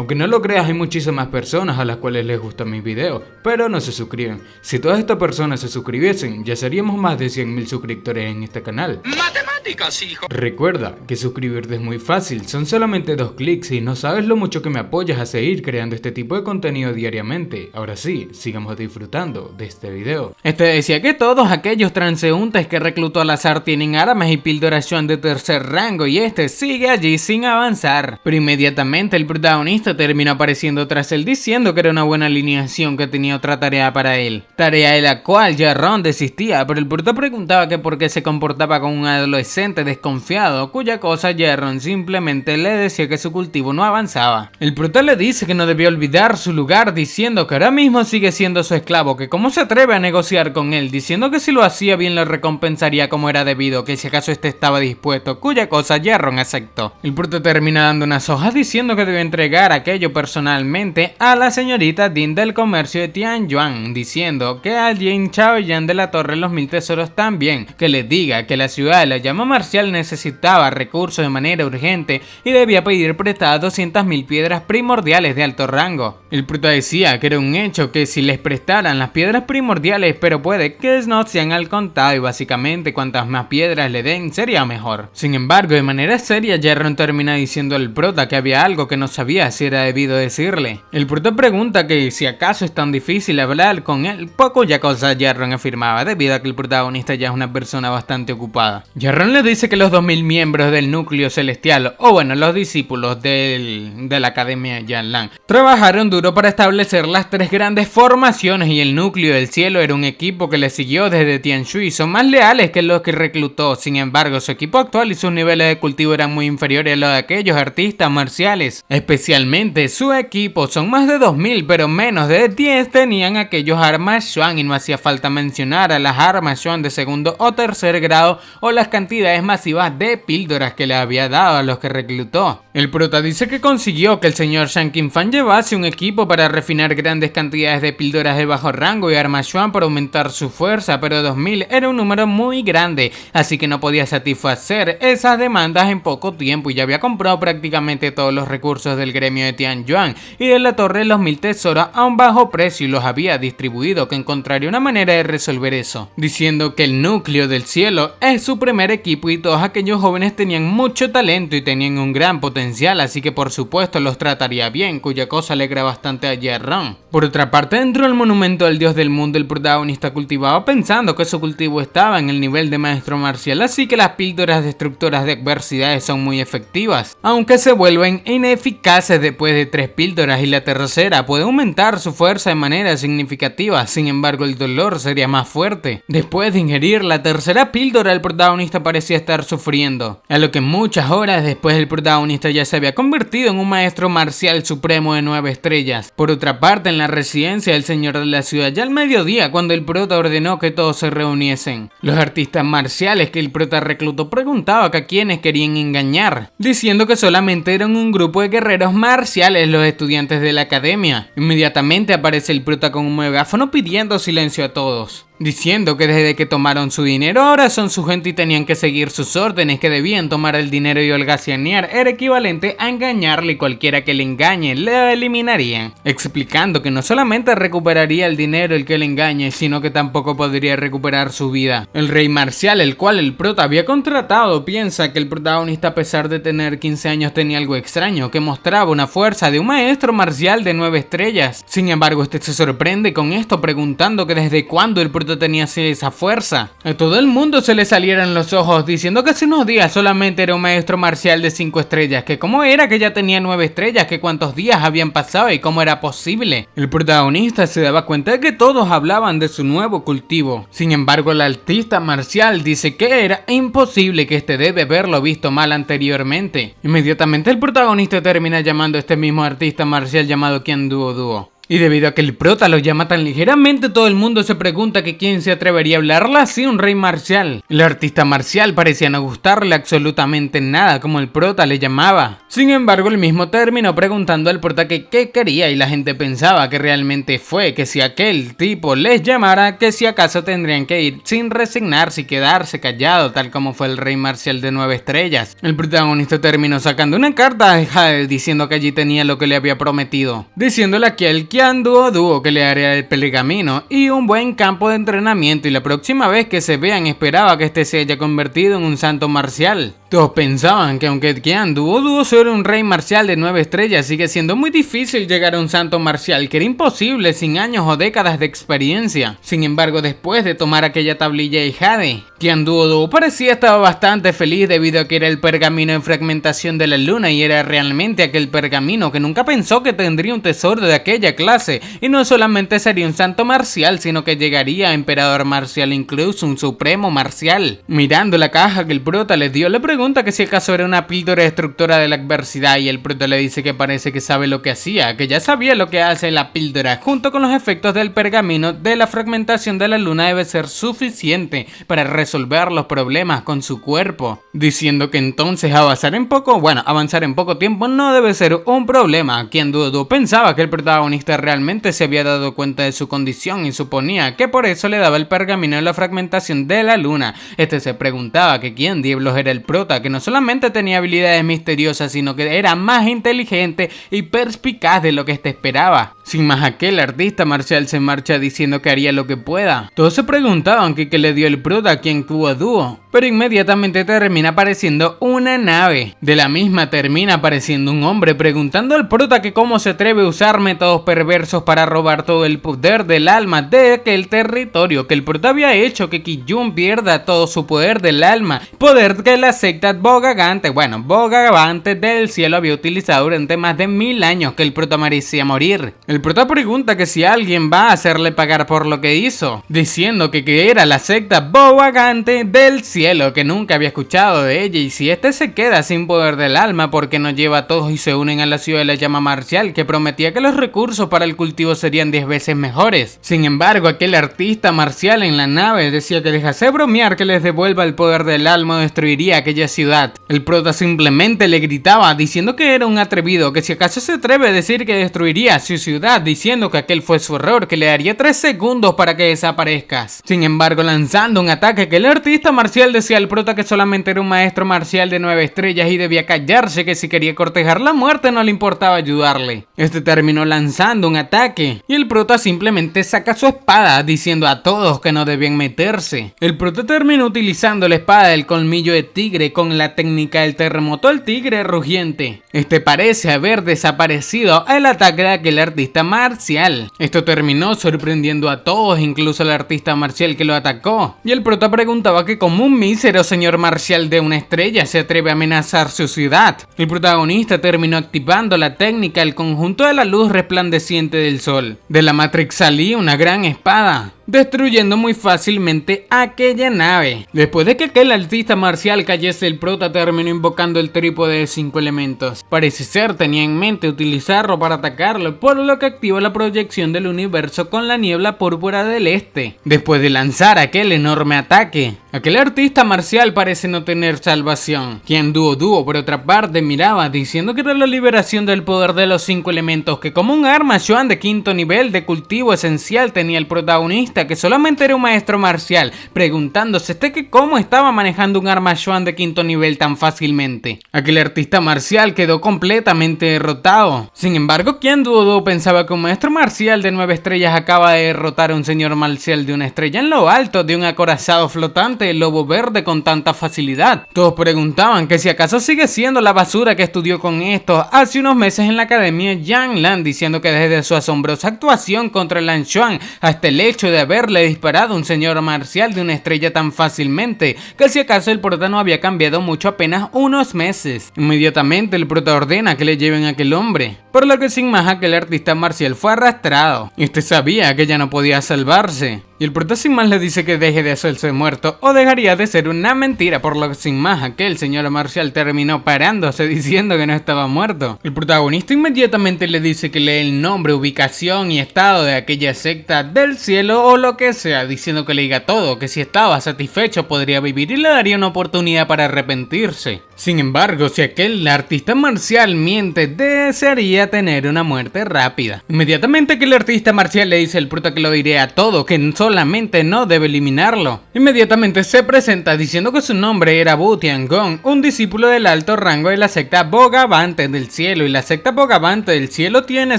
Aunque no lo creas, hay muchísimas personas a las cuales les gustan mis videos, pero no se suscriben. Si todas estas personas se suscribiesen, ya seríamos más de 100.000 suscriptores en este canal. ¡Matemáticas, hijo! Recuerda que suscribirte es muy fácil, son solamente 2 clics y no sabes lo mucho que me apoyas a seguir creando este tipo de contenido diariamente. Ahora sí, sigamos disfrutando de este video. Este decía que todos aquellos transeúntes que reclutó al azar tienen armas y píldoras Chuan de tercer rango y este sigue allí sin avanzar. Pero inmediatamente el protagonista terminó apareciendo tras él diciendo que era una buena alineación, que tenía otra tarea para él. Tarea de la cual Jarrón desistía, pero el prota preguntaba que por qué se comportaba como un adolescente desconfiado, cuya cosa Jarrón simplemente le decía que su cultivo no avanzaba. El prota le dice que no debía olvidar su lugar, diciendo que ahora mismo sigue siendo su esclavo, que cómo se atreve a negociar con él, diciendo que si lo hacía bien le recompensaría como era debido, que si acaso este estaba dispuesto, cuya cosa Jarrón aceptó. El prota termina dando unas hojas diciendo que debe entregar aquello personalmente a la señorita Din del comercio de Tianyuan, diciendo que a Jin Chaoyan de la Torre de los Mil Tesoros también, que le diga que la ciudad de la llama marcial necesitaba recursos de manera urgente y debía pedir prestadas 200.000 piedras primordiales de alto rango. El prota decía que era un hecho que si les prestaran las piedras primordiales, pero puede que no sean al contado y básicamente cuantas más piedras le den sería mejor. Sin embargo, de manera seria, Jarrón termina diciendo al prota que había algo que no sabía si era debido decirle. El prota pregunta que si acaso es tan difícil hablar con él, poco ya cosa Jarrón afirmaba, debido a que el protagonista ya es una persona bastante ocupada. Jarrón le dice que los 2000 miembros del núcleo celestial, o bueno, los discípulos de la Academia Yanlan, trabajaron duro para establecer las 3 grandes formaciones y el núcleo del cielo era un equipo que le siguió desde Tianshui y son más leales que los que reclutó. Sin embargo, su equipo actual y sus niveles de cultivo eran muy inferiores a los de aquellos artistas marciales. Especialmente su equipo son más de 2000, pero menos de 10 tenían aquellos armas Chuan y no hacía falta mencionar a las armas Chuan de segundo o tercer grado o las cantidades masivas de píldoras que le había dado a los que reclutó. El prota dice que consiguió que el señor Shang Qinfang llevase un equipo para refinar grandes cantidades de píldoras de bajo rango y armas Chuan para aumentar su fuerza, pero 2000 era un número muy grande, así que no podía satisfacer esas demandas en poco tiempo y ya había comprado prácticamente todos los recursos del gremio de Tianyuan y de la Torre de los Mil Tesoros a un bajo precio y los había distribuido, que encontraría una manera de resolver eso, diciendo que el núcleo del cielo es su primer equipo y todos aquellos jóvenes tenían mucho talento y tenían un gran potencial, así que por supuesto los trataría bien, cuya cosa alegra bastante a Jarrón. Por otra parte, dentro del monumento del dios del mundo, el protagonista cultivaba pensando que su cultivo estaba en el nivel de maestro marcial, así que las píldoras destructoras de adversidades son muy efectivas, aunque se vuelven ineficaces después de 3 píldoras y la tercera puede aumentar su fuerza de manera significativa. Sin embargo, el dolor sería más fuerte. Después de ingerir la tercera píldora, el protagonista parecía estar sufriendo, a lo que muchas horas después el protagonista ya se había convertido en un maestro marcial supremo de 9 estrellas. Por otra parte, en la residencia del señor de la ciudad, ya al mediodía, cuando el prota ordenó que todos se reuniesen, los artistas marciales que el prota reclutó preguntaba que a quienes querían engañar, diciendo que solamente eran un grupo de guerreros marciales los estudiantes de la academia. Inmediatamente aparece el prota con un megáfono pidiendo silencio a todos, diciendo que desde que tomaron su dinero ahora son su gente y tenían que seguir sus órdenes, que debían tomar el dinero y holgazanear era equivalente a engañarle y cualquiera que le engañe le eliminarían, explicando que no solamente recuperaría el dinero el que le engañe, sino que tampoco podría recuperar su vida. El rey marcial, el cual el prota había contratado, piensa que el protagonista, a pesar de tener 15 años, tenía algo extraño, que mostraba una fuerza de un maestro marcial de 9 estrellas. Sin embargo, este se sorprende con esto, preguntando que desde cuándo el prota tenía esa fuerza. A todo el mundo se le salieron los ojos, diciendo que hace unos días solamente era un maestro marcial de 5 estrellas, que cómo era que ya tenía 9 estrellas, que cuántos días habían pasado y cómo era posible. El protagonista se daba cuenta de que todos hablaban de su nuevo cultivo. Sin embargo, el artista marcial dice que era imposible, que este debe haberlo visto mal anteriormente. Inmediatamente el protagonista termina llamando a este mismo artista marcial llamado Qian Duo Duo, Y debido a que el prota lo llama tan ligeramente, todo el mundo se pregunta que quién se atrevería a hablarle así a un rey marcial. El artista marcial parecía no gustarle absolutamente nada como el prota le llamaba. Sin embargo, el mismo terminó preguntando al prota que qué quería y la gente pensaba que realmente fue que si aquel tipo les llamara, que si acaso tendrían que ir sin resignarse y quedarse callado, tal como fue el rey marcial de 9 estrellas. El protagonista terminó sacando una carta a Jade diciendo que allí tenía lo que le había prometido, diciéndole aquí al Qian Duo que le haría el pergamino y un buen campo de entrenamiento, y la próxima vez que se vean esperaba que este se haya convertido en un santo marcial. Todos pensaban que aunque Qian Duo era un rey marcial de 9 estrellas, sigue siendo muy difícil llegar a un santo marcial, que era imposible sin años o décadas de experiencia. Sin embargo, después de tomar aquella tablilla y Jade, Qian Duo parecía estar bastante feliz debido a que era el pergamino en fragmentación de la luna y era realmente aquel pergamino que nunca pensó que tendría un tesoro de aquella clase, y no solamente sería un santo marcial, sino que llegaría a emperador marcial, incluso un supremo marcial. Mirando la caja que el prota les dio, le pregunta que si acaso era una píldora destructora de la adversidad, y el prota le dice que parece que sabe lo que hacía, que ya sabía lo que hace la píldora, junto con los efectos del pergamino de la fragmentación de la luna debe ser suficiente para resolver los problemas con su cuerpo, diciendo que entonces avanzar en poco tiempo no debe ser un problema. Qian Duo pensaba que el protagonista realmente se había dado cuenta de su condición y suponía que por eso le daba el pergamino de la fragmentación de la luna. Este se preguntaba que quién diablos era el prota, que no solamente tenía habilidades misteriosas, sino que era más inteligente y perspicaz de lo que este esperaba. Sin más, aquel artista marcial se marcha diciendo que haría lo que pueda. Todos se preguntaban que qué le dio el prota a Qian Duo, pero inmediatamente termina apareciendo una nave. De la misma termina apareciendo un hombre preguntando al prota que cómo se atreve a usar métodos perversos para robar todo el poder del alma de aquel territorio, que el prota había hecho que Qiyun pierda todo su poder del alma, poder que la secta Bogavante del cielo había utilizado durante más de 1000 años, que el prota merecía morir. El prota pregunta que si alguien va a hacerle pagar por lo que hizo, diciendo que era la secta Bogavante del cielo, que nunca había escuchado de ella, y si este se queda sin poder del alma, porque no lleva a todos y se unen a la ciudad de la llama marcial, que prometía que los recursos para el cultivo serían 10 veces mejores. Sin embargo, aquel artista marcial en la nave decía que dejase bromear, que les devuelva el poder del alma o destruiría aquella ciudad. El prota simplemente le gritaba diciendo que era un atrevido, que si acaso se atreve a decir que destruiría su ciudad, diciendo que aquel fue su error, que le daría 3 segundos para que desaparezcas. Sin embargo, lanzando un ataque, que el artista marcial decía al prota que solamente era un maestro marcial de 9 estrellas y debía callarse, que si quería cortejar la muerte no le importaba ayudarle. Este terminó lanzando un ataque y el prota simplemente saca su espada diciendo a todos que no debían meterse. El prota terminó utilizando la espada del colmillo de tigre con la técnica del terremoto del tigre rugiente. Este parece haber desaparecido al ataque de aquel artista marcial. Esto terminó sorprendiendo a todos, incluso al artista marcial que lo atacó, y el prota preguntaba que como un mísero señor marcial de 1 estrella se atreve a amenazar su ciudad. El protagonista terminó activando la técnica del conjunto de la luz resplandeciente del sol. De la Matrix salía una gran espada, destruyendo muy fácilmente aquella nave. Después de que aquel artista marcial cayese, el prota terminó invocando el trípode de 5 elementos. Parece ser tenía en mente utilizarlo para atacarlo, por lo que activa la proyección del universo con la niebla púrpura del este. Después de lanzar aquel enorme ataque, aquel artista marcial parece no tener salvación. Qian Duo por otra parte miraba diciendo que era la liberación del poder de los 5 elementos, que como un arma Xuan de 5º nivel de cultivo esencial tenía el protagonista, que solamente era un maestro marcial, preguntándose que cómo estaba manejando un arma Xuan de 5º nivel tan fácilmente. Aquel artista marcial quedó completamente derrotado. Sin embargo, Qian Duo pensaba que un maestro marcial de 9 estrellas acaba de derrotar a un señor marcial de 1 estrella en lo alto de un acorazado flotante de lobo verde con tanta facilidad. Todos preguntaban que si acaso sigue siendo la basura que estudió con esto hace unos meses en la academia Yang Lan, diciendo que desde su asombrosa actuación contra Lan Xuan hasta el hecho de haberle disparado a un señor marcial de 1 estrella tan fácilmente, que si acaso el prota no había cambiado mucho apenas unos meses. Inmediatamente el prota ordena que le lleven a aquel hombre, por lo que sin más aquel artista marcial fue arrastrado. Este sabía que ya no podía salvarse, Y el prota sin más le dice que deje de hacerse muerto o dejaría de ser una mentira, por lo que sin más aquel señor marcial terminó parándose diciendo que no estaba muerto. El protagonista inmediatamente le dice que lee el nombre, ubicación y estado de aquella secta del cielo o lo que sea, diciendo que le diga todo, que si estaba satisfecho podría vivir y le daría una oportunidad para arrepentirse. Sin embargo, si aquel artista marcial miente, desearía tener una muerte rápida. Inmediatamente que el artista marcial le dice al prota que lo diría todo, que solamente no debe eliminarlo. Inmediatamente se presenta diciendo que su nombre era Bu Tiangong, un discípulo del alto rango de la secta Bogavante del cielo, y la secta Bogavante del cielo tiene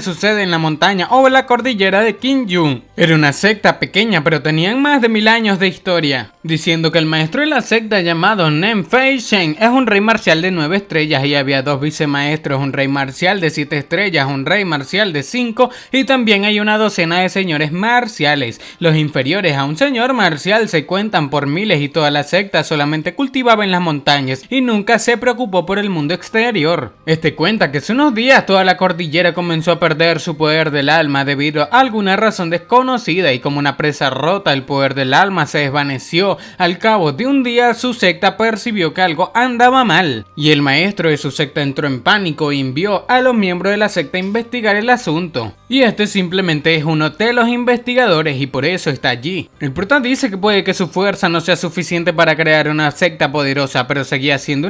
su sede en la montaña o en la cordillera de Qingyun. Era una secta pequeña, pero tenían más de 1000 años de historia, diciendo que el maestro de la secta llamado Nem Fei Shen es un rey marcial de 9 estrellas y había 2 vicemaestros, un rey marcial de 7 estrellas, un rey marcial de 5 y también hay una docena de señores marciales. Los inferiores a un señor marcial se cuentan por miles y toda la secta solamente cultivaba en las montañas y nunca se preocupó por el mundo exterior. Este cuenta que hace unos días toda la cordillera comenzó a perder su poder del alma debido a alguna razón desconocida y como una presa rota el poder del alma se desvaneció. Al cabo de un día su secta percibió que algo andaba mal y el maestro de su secta entró en pánico y envió a los miembros de la secta a investigar el asunto. Y este simplemente es uno de los investigadores y por eso está allí. El prota dice que puede que su fuerza no sea suficiente para crear una secta poderosa, pero seguía siendo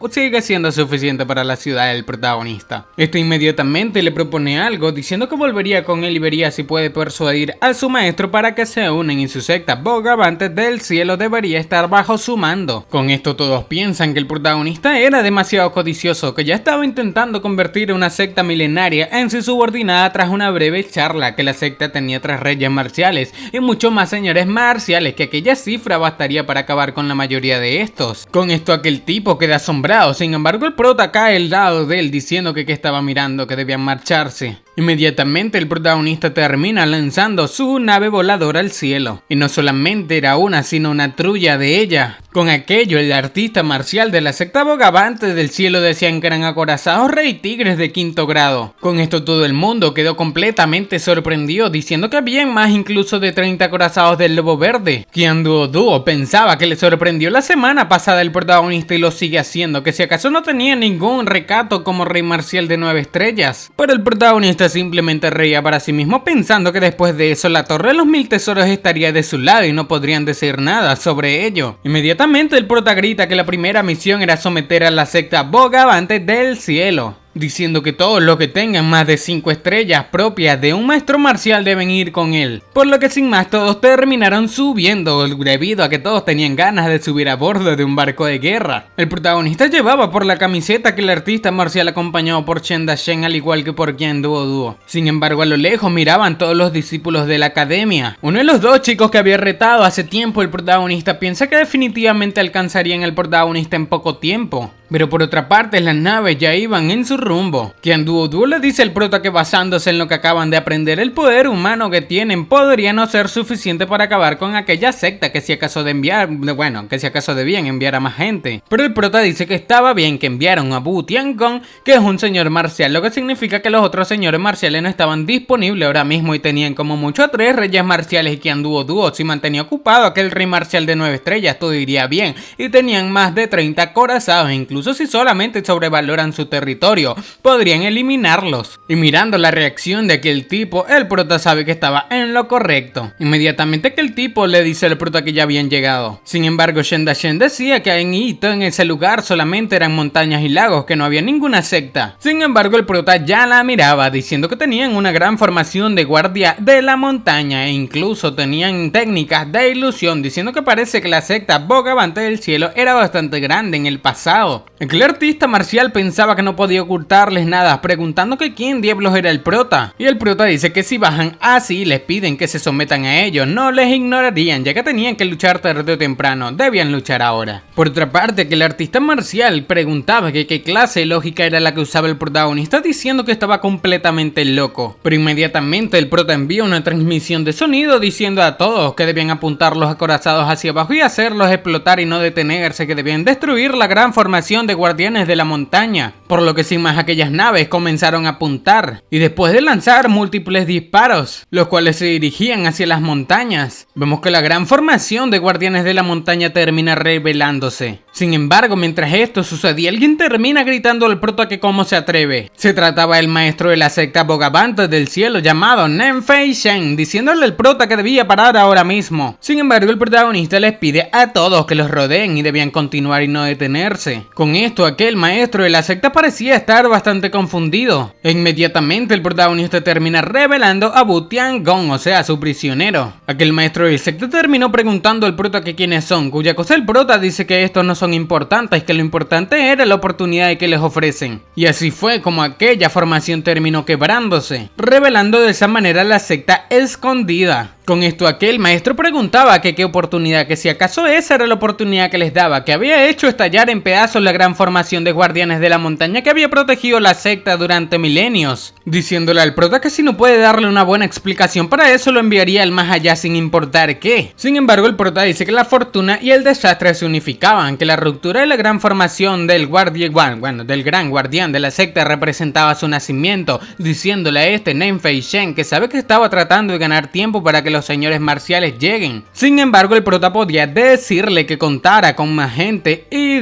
sigue siendo suficiente para la ciudad del protagonista. Este inmediatamente le propone algo, diciendo que volvería con él y vería si puede persuadir a su maestro para que se unen y su secta Bogavante del cielo debería estar bajo su mando. Con esto todos piensan que el protagonista era demasiado codicioso, que ya estaba intentando convertir una secta milenaria en su subordinada tras una breve charla, que la secta tenía 3 reyes marciales y muchos más señores marciales, que aquella cifra bastaría para acabar con la mayoría de estos. Con esto aquel tipo queda asombrado, sin embargo el prota cae al lado de él diciendo que estaba mirando, que debían marcharse. Inmediatamente el protagonista termina lanzando su nave voladora al cielo. Y no solamente era una, sino una trulla de ella. Con aquello, el artista marcial de la secta Bogavante del cielo decían que eran acorazados rey tigres de 5º grado. Con esto todo el mundo quedó completamente sorprendido, diciendo que habían más incluso de 30 acorazados del lobo verde. Qian Duo pensaba que le sorprendió la semana pasada el protagonista y lo sigue haciendo, que si acaso no tenía ningún recato como rey marcial de 9 estrellas. Pero el protagonista simplemente reía para sí mismo pensando que después de eso la torre de los 1000 tesoros estaría de su lado y no podrían decir nada sobre ello. Inmediatamente el prota grita que la primera misión era someter a la secta Bogavante del cielo, diciendo que todos los que tengan más de 5 estrellas propias de un maestro marcial deben ir con él, por lo que sin más todos terminaron subiendo debido a que todos tenían ganas de subir a bordo de un barco de guerra. El protagonista llevaba por la camiseta que el artista marcial acompañado por Chen Dashen al igual que por Qian Duo. Sin embargo a lo lejos miraban todos los discípulos de la academia. Uno de los 2 chicos que había retado hace tiempo el protagonista piensa que definitivamente alcanzarían al protagonista en poco tiempo. Pero por otra parte las naves ya iban en su rumbo. Qian Duo le dice al prota que basándose en lo que acaban de aprender, el poder humano que tienen podría no ser suficiente para acabar con aquella secta, que si acaso debían enviar a más gente. Pero el prota dice que estaba bien que enviaron a Bu Tiangong, que es un señor marcial, lo que significa que los otros señores marciales no estaban disponibles ahora mismo y tenían como mucho a 3 reyes marciales y Qian Duo si mantenía ocupado aquel rey marcial de 9 estrellas todo iría bien y tenían más de 30 acorazados, incluso si solamente sobrevaloran su territorio, podrían eliminarlos. Y mirando la reacción de aquel tipo, el prota sabe que estaba en lo correcto. Inmediatamente que el tipo le dice al prota que ya habían llegado. Sin embargo, Chen Dashen decía que en ese lugar solamente eran montañas y lagos, que no había ninguna secta. Sin embargo, el prota ya la miraba, diciendo que tenían una gran formación de guardia de la montaña e incluso tenían técnicas de ilusión, diciendo que parece que la secta Bogavante del cielo era bastante grande en el pasado. El artista marcial pensaba que no podía ocultarles nada, preguntando que quién diablos era el prota. Y el prota dice que si bajan así les piden que se sometan a ellos, no les ignorarían, ya que tenían que luchar tarde o temprano, debían luchar ahora. Por otra parte, que el artista marcial preguntaba que qué clase de lógica era la que usaba el protagonista, diciendo que estaba completamente loco. Pero inmediatamente el prota envía una transmisión de sonido diciendo a todos que debían apuntar los acorazados hacia abajo y hacerlos explotar y no detenerse, que debían destruir la gran formación de guardianes de la montaña. por lo que sin más aquellas naves comenzaron a apuntar, y después de lanzar múltiples disparos, los cuales se dirigían hacia las montañas, vemos que la gran formación de guardianes de la montaña termina revelándose. Sin embargo, mientras esto sucedía, alguien termina gritando al prota que cómo se atreve. Se trataba del maestro de la secta Bogavante del cielo llamado Nenfei Shen, diciéndole al prota que debía parar ahora mismo. Sin embargo, el protagonista les pide a todos que los rodeen y debían continuar y no detenerse. Con esto, aquel maestro de la secta parecía estar bastante confundido. E inmediatamente el protagonista termina revelando a Bu Tiangong, o sea, su prisionero. Aquel maestro de la secta terminó preguntando al prota que quiénes son, cuya cosa el prota dice que estos no son importantes, que lo importante era la oportunidad que les ofrecen. Y así fue como aquella formación terminó quebrándose, revelando de esa manera la secta escondida. Con esto aquel maestro preguntaba que qué oportunidad, que si acaso esa era la oportunidad que les daba, que había hecho estallar en pedazos la gran formación de guardianes de la montaña que había protegido la secta durante milenios, diciéndole al prota que si no puede darle una buena explicación para eso lo enviaría al más allá sin importar qué. Sin embargo, el prota dice que la fortuna y el desastre se unificaban, que la ruptura de la gran formación del del gran guardián de la secta representaba su nacimiento, diciéndole a este Nenfei Shen que sabe que estaba tratando de ganar tiempo para que los señores marciales lleguen. Sin embargo, el prota podía decirle que contara con más gente y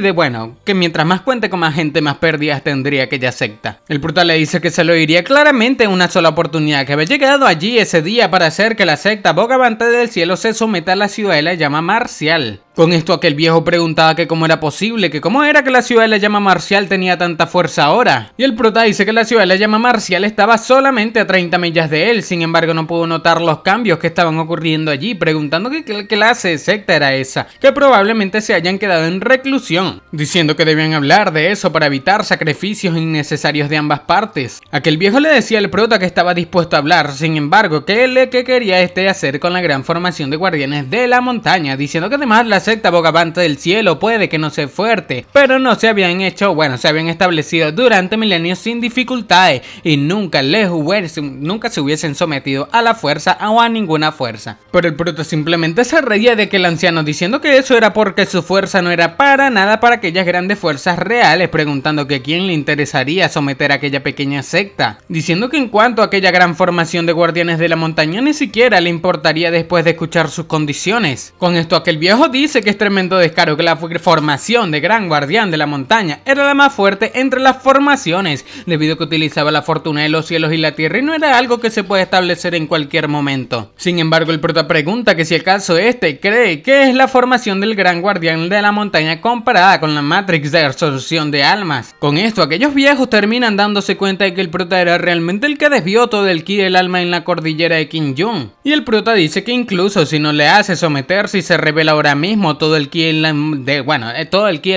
que mientras más cuente con más gente, más pérdidas tendría aquella secta. El prota le dice que se lo diría claramente en una sola oportunidad, que había llegado allí ese día para hacer que la secta Bogavante del cielo se someta a la ciudad de la llama marcial. Con esto aquel viejo preguntaba que cómo era posible, que cómo era que la ciudad de la llama marcial tenía tanta fuerza ahora. Y el prota dice que la ciudad de la llama marcial estaba solamente a 30 millas de él, sin embargo no pudo notar los cambios que estaban ocurriendo allí, preguntando qué clase de secta era esa, que probablemente se hayan quedado en reclusión, diciendo que debían hablar de eso para evitar sacrificios innecesarios de ambas partes. Aquel viejo le decía al prota que estaba dispuesto a hablar, sin embargo que quería hacer con la gran formación de guardianes de la montaña, diciendo que además la secta Bogavante del cielo puede que no sea fuerte, pero no se habían establecido durante milenios sin dificultades y nunca se hubiesen sometido a la fuerza o a ninguna fuerza. Pero el prota simplemente se reía de aquel anciano, diciendo que eso era porque su fuerza no era para nada para aquellas grandes fuerzas reales, preguntando que a quién le interesaría someter a aquella pequeña secta, diciendo que en cuanto a aquella gran formación de guardianes de la montaña ni siquiera le importaría después de escuchar sus condiciones. Con esto aquel viejo dice que es tremendo descaro, que la formación de gran guardián de la montaña era la más fuerte entre las formaciones, debido a que utilizaba la fortuna de los cielos y la tierra y no era algo que se puede establecer en cualquier momento. Sin embargo, el prota pregunta que si acaso cree que es la formación del gran guardián de la montaña comparada con la Matrix de absorción de almas. Con esto, aquellos viejos terminan dándose cuenta de que el prota era realmente el que desvió todo el ki del alma en la cordillera de Qingyun. Y el prota dice que incluso si no le hace someterse y se revela ahora mismo todo el ki del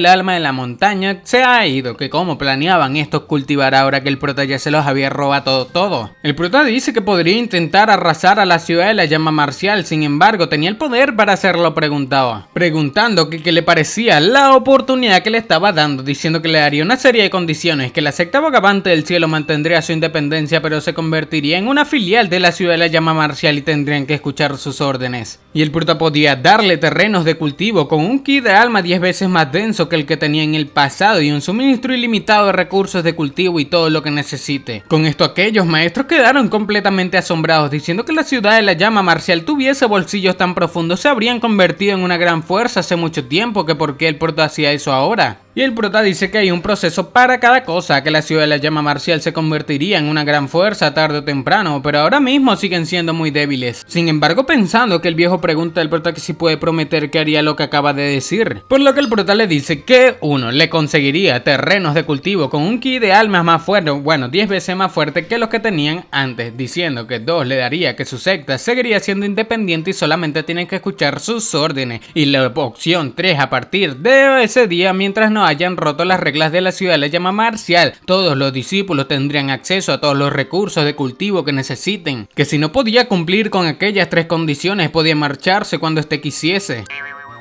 alma de la montaña se ha ido, que como planeaban estos cultivar ahora que el prota ya se los había robado todo. El prota dice que podría intentar arrasar a la ciudad de la llama marcial, sin embargo tenía el poder para hacerlo, preguntando que qué le parecía la oportunidad que le estaba dando, diciendo que le daría una serie de condiciones, que la secta Bogavante del cielo mantendría su independencia pero se convertiría en una filial de la ciudad de la llama marcial y tendrían que escuchar sus órdenes. Y el prota podía darle terrenos de cultivo con un ki de alma 10 veces más denso que el que tenía en el pasado y un suministro ilimitado de recursos de cultivo y todo lo que necesite. Con esto aquellos maestros quedaron completamente asombrados, diciendo que la ciudad de la llama marcial tuviese bolsillos tan profundos, se habrían convertido en una gran fuerza hace mucho tiempo, que por qué el prota hacía eso ahora. Y el prota dice que hay un proceso para cada cosa, que la ciudad de la llama marcial se convertiría en una gran fuerza tarde o temprano, pero ahora mismo siguen siendo muy débiles. Sin embargo, pensando que el viejo pregunta al prota que si puede prometer que haría lo que acaba de decir, por lo que el prota le dice que 1. Le conseguiría terrenos de cultivo con un ki de almas más fuerte, 10 veces más fuerte que los que tenían antes, diciendo que 2. Le daría que su secta seguiría siendo independiente y solamente tienen que escuchar sus órdenes, y la opción 3. A partir de ese día, mientras no hayan roto las reglas de la ciudad de la llama marcial, todos los discípulos tendrían acceso a todos los recursos de cultivo que necesiten, que si no podía cumplir con aquellas 3 condiciones podía marcharse cuando quisiese.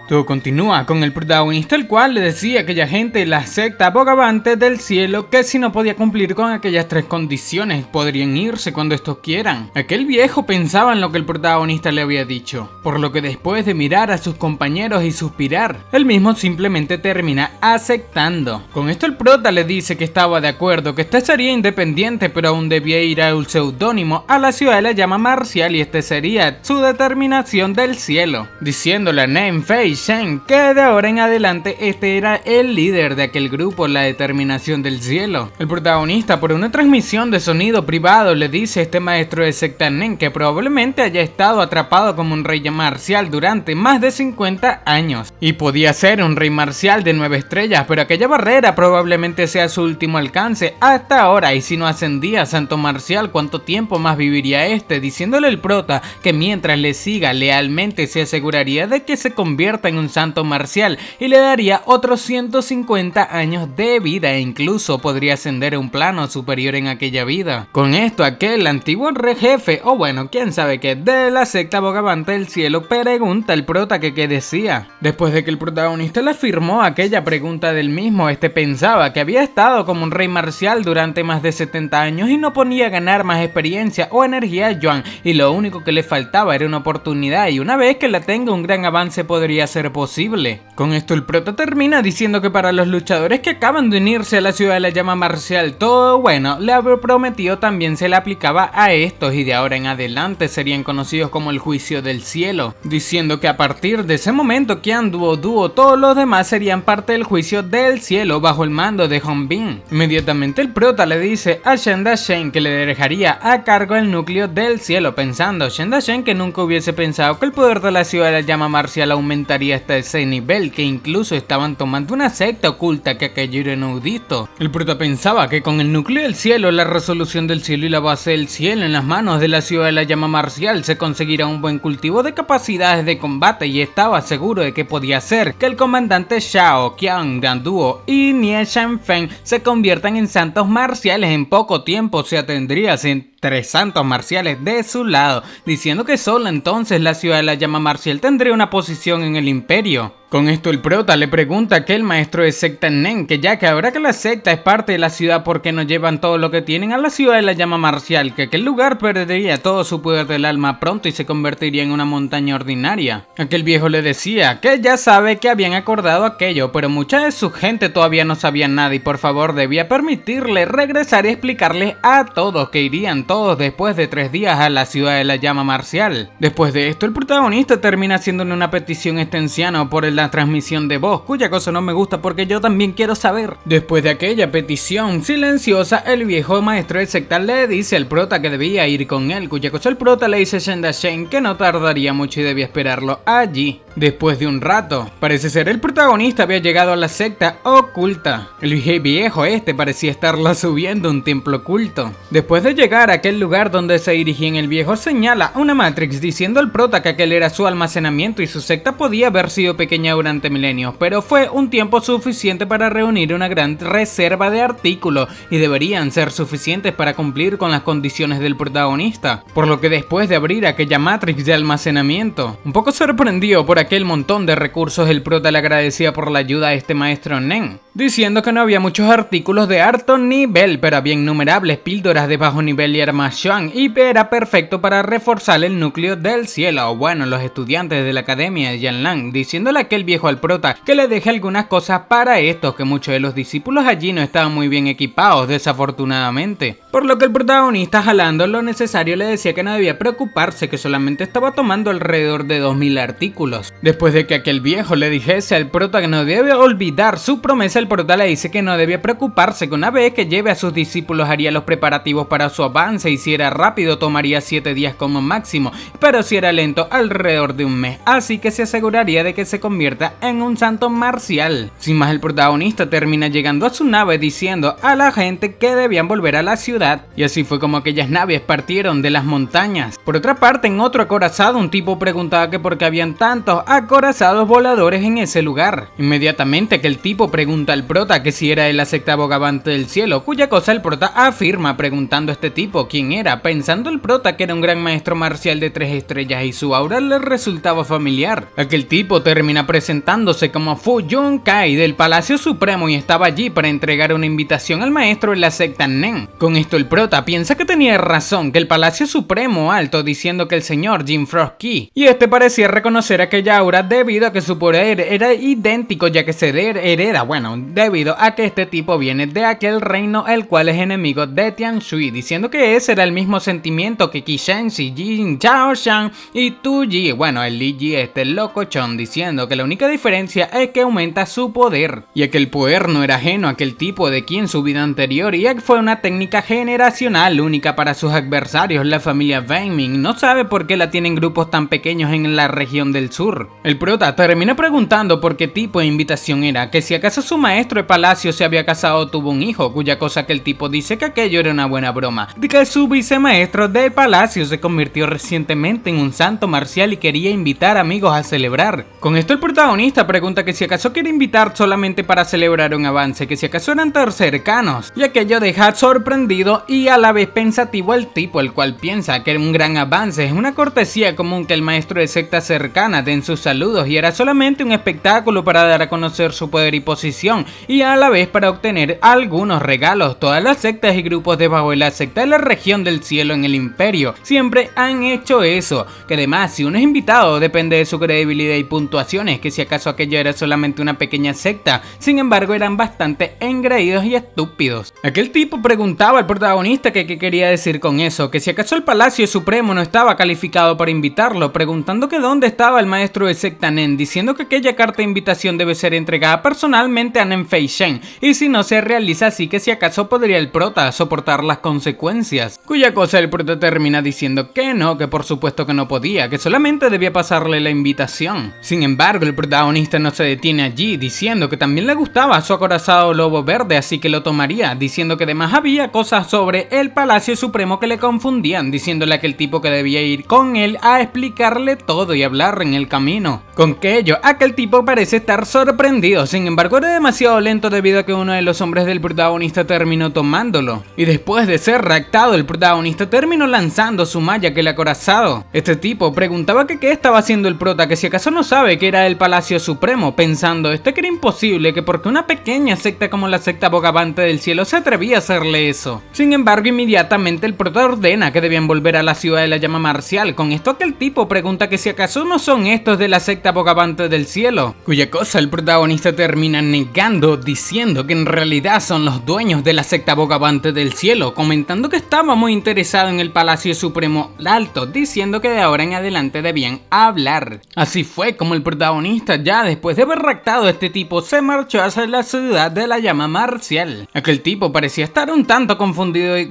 Todo continúa con el protagonista, el cual le decía a aquella gente, la secta Bogavante del cielo, que si no podía cumplir con aquellas 3 condiciones, podrían irse cuando estos quieran. Aquel viejo pensaba en lo que el protagonista le había dicho, por lo que después de mirar a sus compañeros y suspirar, él mismo simplemente termina aceptando. Con esto el prota le dice que estaba de acuerdo, que este sería independiente, pero aún debía ir a un seudónimo a la ciudad de la llama marcial y este sería su determinación del cielo, diciéndole a Nen Fei Shen que de ahora en adelante este era el líder de aquel grupo, la determinación del cielo. El protagonista, por una transmisión de sonido privado, le dice a este maestro de secta Nen que probablemente haya estado atrapado como un rey marcial durante más de 50 años y podía ser un rey marcial de 9 estrellas, pero aquella barrera probablemente sea su último alcance hasta ahora, y si no ascendía a santo marcial, ¿cuánto tiempo más viviría este? Diciéndole el prota que mientras le siga lealmente se aseguraría de que se convierta en un santo marcial y le daría otros 150 años de vida e incluso podría ascender a un plano superior en aquella vida. Con esto aquel antiguo rey jefe, o bueno, quién sabe qué, de la secta Bogavante del cielo pregunta al prota que qué decía. Después de que el protagonista le afirmó aquella pregunta del mismo, este pensaba que había estado como un rey marcial durante más de 70 años y no ponía a ganar más experiencia o energía a Yuan, y lo único que le faltaba era una oportunidad, y una vez que la tenga un gran avance podría ser posible. Con esto el prota termina diciendo que para los luchadores que acaban de unirse a la ciudad de la llama marcial, todo bueno le había prometido también se le aplicaba a estos, y de ahora en adelante serían conocidos como el juicio del cielo, diciendo que a partir de ese momento Qian Duo, todos los demás serían parte del juicio del cielo bajo el mando de Hong Bin. Inmediatamente el prota le dice a Shen Dashen que le dejaría a cargo el núcleo del cielo, pensando Shen Dashen que nunca hubiese pensado que el poder de la ciudad de la llama marcial aumentaría hasta ese nivel, que incluso estaban tomando una secta oculta, que aquello era inaudito. El prota pensaba que con el núcleo del cielo, la resolución del cielo y la base del cielo en las manos de la ciudad de la llama marcial se conseguirá un buen cultivo de capacidades de combate, y estaba seguro de que podía ser que el comandante Shao, Qian Duo y Nie Shanfeng se conviertan en santos marciales en poco tiempo. Se atendría sin 3 santos marciales de su lado, diciendo que solo entonces la ciudad de la llama marcial tendría una posición en el imperio. Con esto el prota le pregunta a aquel maestro de secta Nen que ya que ahora que la secta es parte de la ciudad, ¿por qué no llevan todo lo que tienen a la ciudad de la llama marcial? Que aquel lugar perdería todo su poder del alma pronto y se convertiría en una montaña ordinaria. Aquel viejo le decía que ya sabe que habían acordado aquello, pero mucha de su gente todavía no sabía nada y por favor debía permitirle regresar y explicarles a todos que irían todos después de 3 días a la ciudad de la llama marcial. Después de esto el protagonista termina haciéndole una petición extensiana por la transmisión de voz, cuya cosa no me gusta porque yo también quiero saber. Después de aquella petición silenciosa, el viejo maestro del secta le dice al prota que debía ir con él, cuya cosa el prota le dice a Shen Dashen que no tardaría mucho y debía esperarlo allí. Después de un rato, parece ser el protagonista había llegado a la secta oculta. El viejo este parecía estarla subiendo a un templo oculto. Después de llegar a aquel lugar donde se dirigía, el viejo señala una Matrix diciendo al prota que aquel era su almacenamiento y su secta podía haber sido pequeña durante milenios, pero fue un tiempo suficiente para reunir una gran reserva de artículos y deberían ser suficientes para cumplir con las condiciones del protagonista. Por lo que después de abrir aquella Matrix de almacenamiento, un poco sorprendido por aquel montón de recursos, el prota le agradecía por la ayuda a este maestro Nen, diciendo que no había muchos artículos de alto nivel, pero había innumerables píldoras de bajo nivel y armas Xuan, y era perfecto para reforzar el núcleo del cielo, o bueno, los estudiantes de la academia de Yanlan, diciéndole a aquel viejo al prota que le deje algunas cosas para estos, que muchos de los discípulos allí no estaban muy bien equipados, desafortunadamente. Por lo que el protagonista, jalando lo necesario, le decía que no debía preocuparse, que solamente estaba tomando alrededor de 2000 artículos. Después de que aquel viejo le dijese al prota que no debe olvidar su promesa, el prota le dice que no debía preocuparse, que una vez que lleve a sus discípulos haría los preparativos para su avance, y si era rápido tomaría 7 días como máximo, pero si era lento alrededor de un mes, así que se aseguraría de que se convierta en un santo marcial. Sin más, el protagonista termina llegando a su nave diciendo a la gente que debían volver a la ciudad, y así fue como aquellas naves partieron de las montañas. Por otra parte, en otro acorazado, un tipo preguntaba que por qué habían tantos acorazados voladores en ese lugar. Inmediatamente aquel tipo preguntó pregunta al prota que si era de la secta Bogavante del Cielo, cuya cosa el prota afirma preguntando a este tipo quién era, pensando el prota que era un gran maestro marcial de 3 estrellas y su aura le resultaba familiar. Aquel tipo termina presentándose como Fu Yun Kai del Palacio Supremo y estaba allí para entregar una invitación al maestro de la secta Nen. Con esto el prota piensa que tenía razón, que el Palacio Supremo alto diciendo que el señor Jin Frosky, y este parecía reconocer aquella aura debido a que su poder era idéntico ya que se hereda, debido a que este tipo viene de aquel reino el cual es enemigo de Tian Shui, diciendo que ese era el mismo sentimiento que Qi Shi, Jin Chao Shan y Tu Yi, el Li Yi locochón, diciendo que la única diferencia es que aumenta su poder, y que el poder no era ajeno a aquel tipo de quien su vida anterior y que fue una técnica generacional única para sus adversarios. La familia Wei Ming no sabe por qué la tienen grupos tan pequeños en la región del sur. El prota termina preguntando por qué tipo de invitación era, que si acaso su maestro de palacio se había casado o tuvo un hijo, cuya cosa que el tipo dice que aquello era una buena broma, de que su vicemaestro del palacio se convirtió recientemente en un santo marcial y quería invitar amigos a celebrar. Con esto el protagonista pregunta que si acaso quiere invitar solamente para celebrar un avance, que si acaso eran tan cercanos, y aquello deja sorprendido y a la vez pensativo al tipo, el cual piensa que era un gran avance, es una cortesía común que el maestro de secta cercana den sus saludos y era solamente un espectáculo para dar a conocer su poder y posición y a la vez para obtener algunos regalos. Todas las sectas y grupos debajo de la secta de la región del cielo en el imperio siempre han hecho eso, que además si uno es invitado depende de su credibilidad y puntuaciones, que si acaso aquello era solamente una pequeña secta, sin embargo eran bastante engreídos y estúpidos. Aquel tipo preguntaba al protagonista que qué quería decir con eso, que si acaso el Palacio Supremo no estaba calificado para invitarlo, preguntando que dónde estaba el maestro de secta Nen, diciendo que aquella carta de invitación debe ser entregada personalmente a Nen Feishen, y si no se realiza así que si acaso podría el prota soportar las consecuencias, cuya cosa el prota termina diciendo que no, que por supuesto que no podía, que solamente debía pasarle la invitación. Sin embargo el protagonista no se detiene allí, diciendo que también le gustaba su acorazado lobo verde, así que lo tomaría, diciendo que además había cosas sobre el Palacio Supremo que le confundían, diciéndole a aquel tipo que debía ir con él a explicarle todo y hablar en el camino. Con que ello, aquel tipo parece estar sorprendido, sin embargo era demasiado lento debido a que uno de los hombres del protagonista terminó tomándolo, y después de ser raptado el protagonista terminó lanzando su malla que el acorazado. Este tipo preguntaba que qué estaba haciendo el prota, que si acaso no sabe que era el Palacio Supremo, pensando que era imposible, que porque una pequeña secta como la secta Bogavante del Cielo se atrevía a hacerle eso. Sin embargo inmediatamente el prota ordena que debían volver a la ciudad de la llama marcial. Con esto aquel tipo pregunta que si acaso no son estos de la secta Bogavante del Cielo, cuya cosa el protagonista termina negando, diciendo que en realidad son los dueños de la secta Bogavante del Cielo, comentando que estaba muy interesado en el Palacio Supremo Alto, diciendo que de ahora en adelante debían hablar. Así fue como el protagonista, ya después de haber raptado a este tipo, se marchó hacia la ciudad de la llama marcial. Aquel tipo parecía estar un tanto confundido y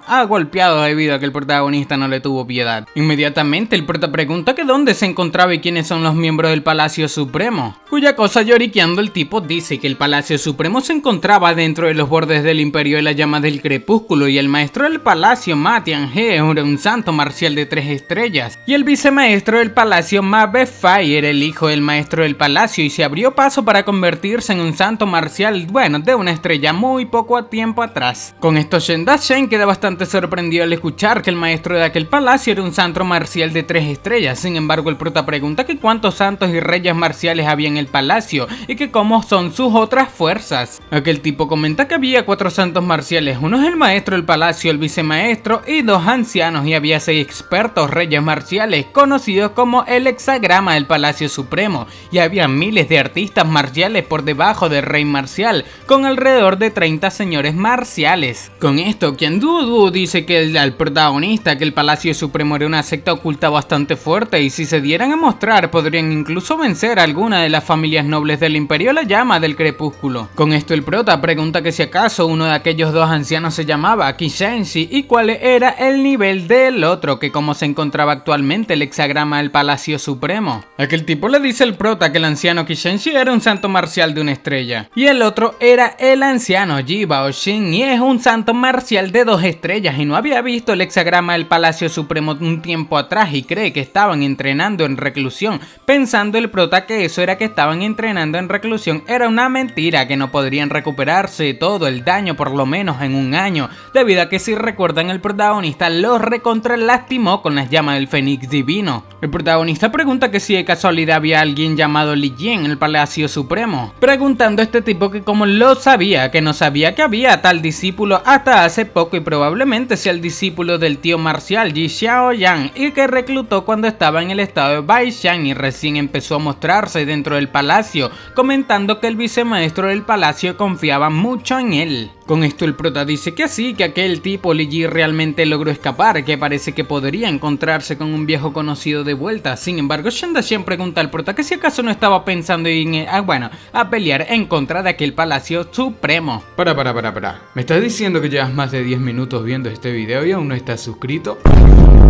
ha golpeado debido a que el protagonista no le tuvo piedad. Inmediatamente el prota pregunta que dónde se encontraba y quiénes son los miembros del Palacio Supremo, cuya cosa lloriqueando el tipo dice que el Palacio Supremo se encontraba dentro de los bordes del Imperio de la Llama del Crepúsculo y el maestro del palacio Ma Tianhe era un santo marcial de 3 estrellas y el vicemaestro del palacio Ma Befei era el hijo del maestro del palacio y se abrió paso para convertirse en un santo marcial de una estrella muy poco tiempo atrás. Con esto Shen Da-shen queda bastante sorprendido al escuchar que el maestro de aquel palacio era un santo marcial de 3 estrellas. Sin embargo el prota pregunta que cuántos santos y reyes marciales había en el palacio y que cómo son sus otras fuerzas. Aquel tipo comenta que había 4 santos marciales, uno es el maestro del palacio, el vicemaestro y 2 ancianos, y había 6 expertos reyes marciales conocidos como el hexagrama del Palacio Supremo, y había miles de artistas marciales por debajo del rey marcial, con alrededor de 30 señores marciales. Con esto, quien Dudu dice que al protagonista que el Palacio Supremo era una secta oculta bastante fuerte y si se dieran a mostrar podrían incluso vencer a alguna de las familias nobles del Imperio la Llama del Crepúsculo. Con esto el prota pregunta que si acaso uno de aquellos 2 ancianos se llamaba Qi y cuál era el nivel del otro, que cómo se encontraba actualmente el hexagrama del Palacio Supremo. Aquel tipo le dice al prota que el anciano Qi era un santo marcial de 1 estrella y el otro era el anciano Ji Baoxin y es un santo marcial de 2 estrellas y no había visto el hexagrama del Palacio Supremo un tiempo atrás y cree que estaban entrenando en reclusión, pensando el prota que eso era que estaban entrenando en reclusión era una mentira, que no podrían recuperarse todo el daño por lo menos en un año, debido a que si recuerdan el protagonista los recontra lastimó con las llamas del Fénix Divino. El protagonista pregunta que si de casualidad había alguien llamado Li Jin en el Palacio Supremo, preguntando a este tipo que como lo sabía, que no sabía que había tal discípulo hasta hace poco y probablemente sea el discípulo del tío marcial Yi Xiaoyan y que reclutó cuando estaba en el estado de Baishan y recién empezó a mostrarse dentro del palacio, comentando que el vicemaestro del palacio confiaba mucho en él. Con esto el prota dice que sí, que aquel tipo Li Ji realmente logró escapar, que parece que podría encontrarse con un viejo conocido de vuelta. Sin embargo, Shen Daxian pregunta al prota que si acaso no estaba pensando en a pelear en contra de aquel Palacio Supremo. Para. ¿Me estás diciendo que llevas más de 10 minutos viendo este video y aún no estás suscrito?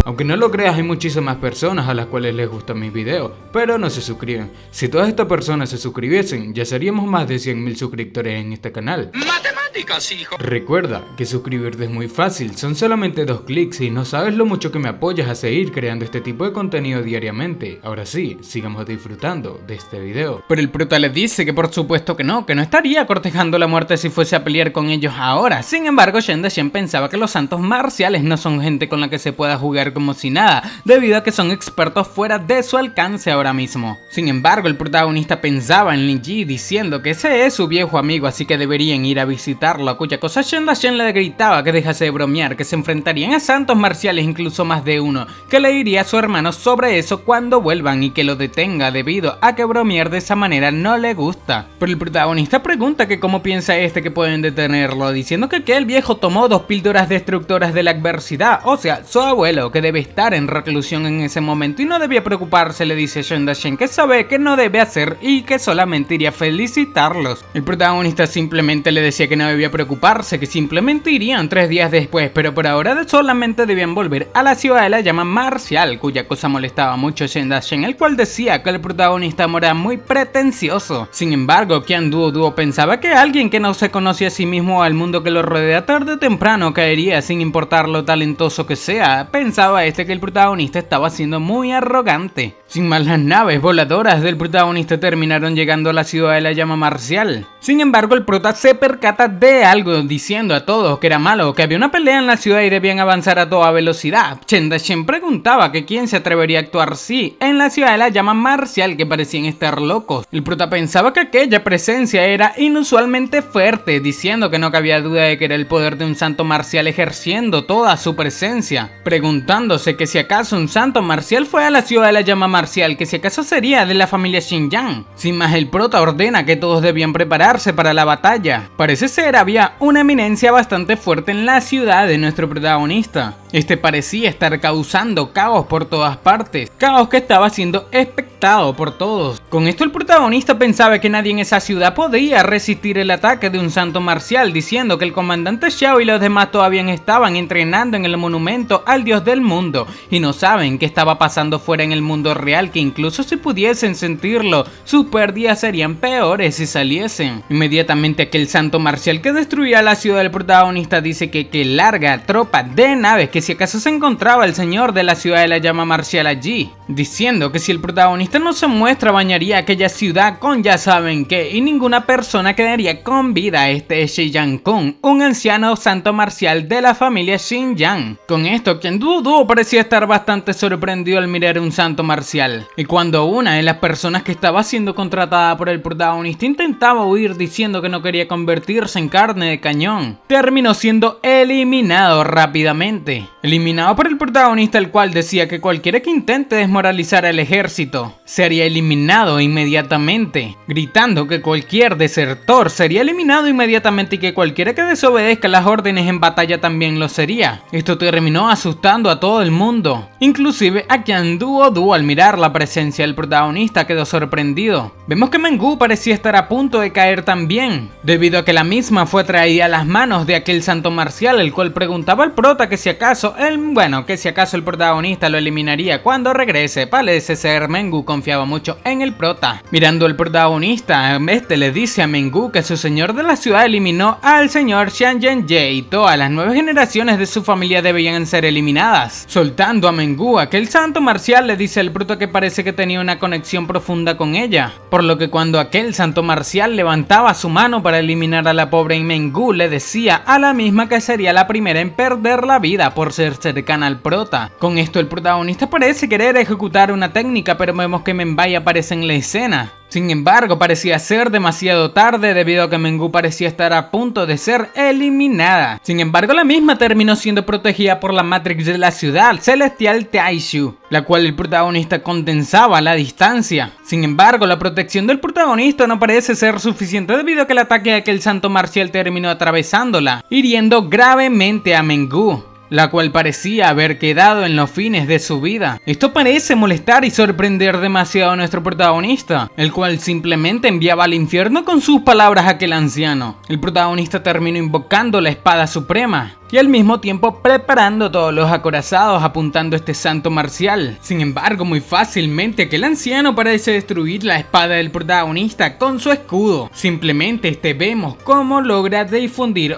Aunque no lo creas, hay muchísimas personas a las cuales les gustan mis videos, pero no se suscriben. Si todas estas personas se suscribiesen, ya seríamos más de 100.000 suscriptores en este canal. ¡Matemáticas, hijo! Recuerda que suscribirte es muy fácil, son solamente 2 clics y no sabes lo mucho que me apoyas a seguir creando este tipo de contenido diariamente. Ahora sí, sigamos disfrutando de este video. Pero el prota le dice que por supuesto que no estaría cortejando la muerte si fuese a pelear con ellos ahora. Sin embargo, Shen Daxian pensaba que los santos marciales no son gente con la que se pueda jugar como si nada, debido a que son expertos fuera de su alcance ahora mismo. Sin embargo, el protagonista pensaba en Li Ji diciendo que ese es su viejo amigo, así que deberían ir a visitarlo, a cuya cosa Shen Daxian le gritaba que dejase de bromear, que se enfrentarían a santos marciales, incluso más de uno, que le diría a su hermano sobre eso cuando vuelvan y que lo detenga debido a que bromear de esa manera no le gusta. Pero el protagonista pregunta que cómo piensa que pueden detenerlo, diciendo que el viejo tomó 2 píldoras destructoras de la adversidad, o sea, su abuelo, que debe estar en reclusión en ese momento y no debía preocuparse, le dice Shen Daxian que sabe que no debe hacer y que solamente iría a felicitarlos. El protagonista simplemente le decía que no debía preocuparse, que simplemente irían 3 días después, pero por ahora solamente debían volver a la ciudad de la llama marcial, cuya cosa molestaba mucho a Shen Daxian, el cual decía que el protagonista era muy pretencioso. Sin embargo, Qian Duo pensaba que alguien que no se conocía a sí mismo o al mundo que lo rodea tarde o temprano caería sin importar lo talentoso que sea. Pensaba que el protagonista estaba siendo muy arrogante. Sin más, las naves voladoras del protagonista terminaron llegando a la ciudad de la llama marcial. Sin embargo, el prota se percata de algo, diciendo a todos que era malo, que había una pelea en la ciudad y debían avanzar a toda velocidad. Shen Daxian preguntaba que quién se atrevería a actuar así en la ciudad de la llama marcial, que parecían estar locos. El prota pensaba que aquella presencia era inusualmente fuerte, diciendo que no cabía duda de que era el poder de un santo marcial ejerciendo toda su presencia, preguntándose que si acaso un santo marcial fue a la ciudad de la llama marcial, que si acaso sería de la familia Xinjiang. Sin más, el prota ordena que todos debían prepararse para la batalla. Parece ser había una eminencia bastante fuerte en la ciudad de nuestro protagonista. Parecía estar causando caos por todas partes, caos que estaba siendo expectado por todos. Con esto el protagonista pensaba que nadie en esa ciudad podía resistir el ataque de un santo marcial, diciendo que el comandante Xiao y los demás todavía estaban entrenando en el monumento al dios del mundo y no saben qué estaba pasando fuera en el mundo real, que incluso si pudiesen sentirlo, sus pérdidas serían peores si saliesen. Inmediatamente aquel santo marcial que destruía la ciudad del protagonista dice que larga tropa de naves, que si acaso se encontraba el señor de la ciudad de la llama marcial allí, diciendo que si el protagonista no se muestra bañaría aquella ciudad con ya saben qué y ninguna persona quedaría con vida. Este es Xi Kung, un anciano santo marcial de la familia Xinjiang. Con esto, Qian Duo parecía estar bastante sorprendido al mirar un santo marcial, y cuando una de las personas que estaba siendo contratada por el protagonista intentaba huir diciendo que no quería convertirse en carne de cañón, terminó siendo eliminado rápidamente. Eliminado por el protagonista, el cual decía que cualquiera que intente desmoralizar al ejército sería eliminado inmediatamente, gritando que cualquier desertor sería eliminado inmediatamente y que cualquiera que desobedezca las órdenes en batalla también lo sería. Esto terminó asustando a todo el mundo, inclusive a Qian Duo al mirar la presencia del protagonista quedó sorprendido. Vemos que Mengu parecía estar a punto de caer también, debido a que la misma fue traída a las manos de aquel santo marcial, el cual preguntaba al prota que si acaso el protagonista lo eliminaría cuando regrese. Parece ser Mengu confiaba mucho en el prota. Mirando al protagonista, este le dice a Mengu que su señor de la ciudad eliminó al señor Xian Yanjie y todas las 9 generaciones de su familia debían ser eliminadas. Soltando a Mengu, aquel santo marcial le dice al prota que parece que tenía una conexión profunda con ella, por lo que cuando aquel santo marcial levantaba su mano para eliminar a la pobre Mengu, le decía a la misma que sería la primera en perder la vida por ser cercana al prota. Con esto el protagonista parece querer ejecutar una técnica, pero vemos que Menbai aparece en la escena. Sin embargo, parecía ser demasiado tarde debido a que Mengu parecía estar a punto de ser eliminada. Sin embargo, la misma terminó siendo protegida por la Matrix de la ciudad celestial Taishu, la cual el protagonista condensaba a la distancia. Sin embargo, la protección del protagonista no parece ser suficiente debido a que el ataque de aquel santo marcial terminó atravesándola, hiriendo gravemente a Mengu, la cual parecía haber quedado en los fines de su vida. Esto parece molestar y sorprender demasiado a nuestro protagonista, el cual simplemente enviaba al infierno con sus palabras a aquel anciano. El protagonista terminó invocando la espada suprema y al mismo tiempo preparando todos los acorazados apuntando a este santo marcial. Sin embargo, muy fácilmente aquel anciano parece destruir la espada del protagonista con su escudo. Simplemente vemos cómo logra difundir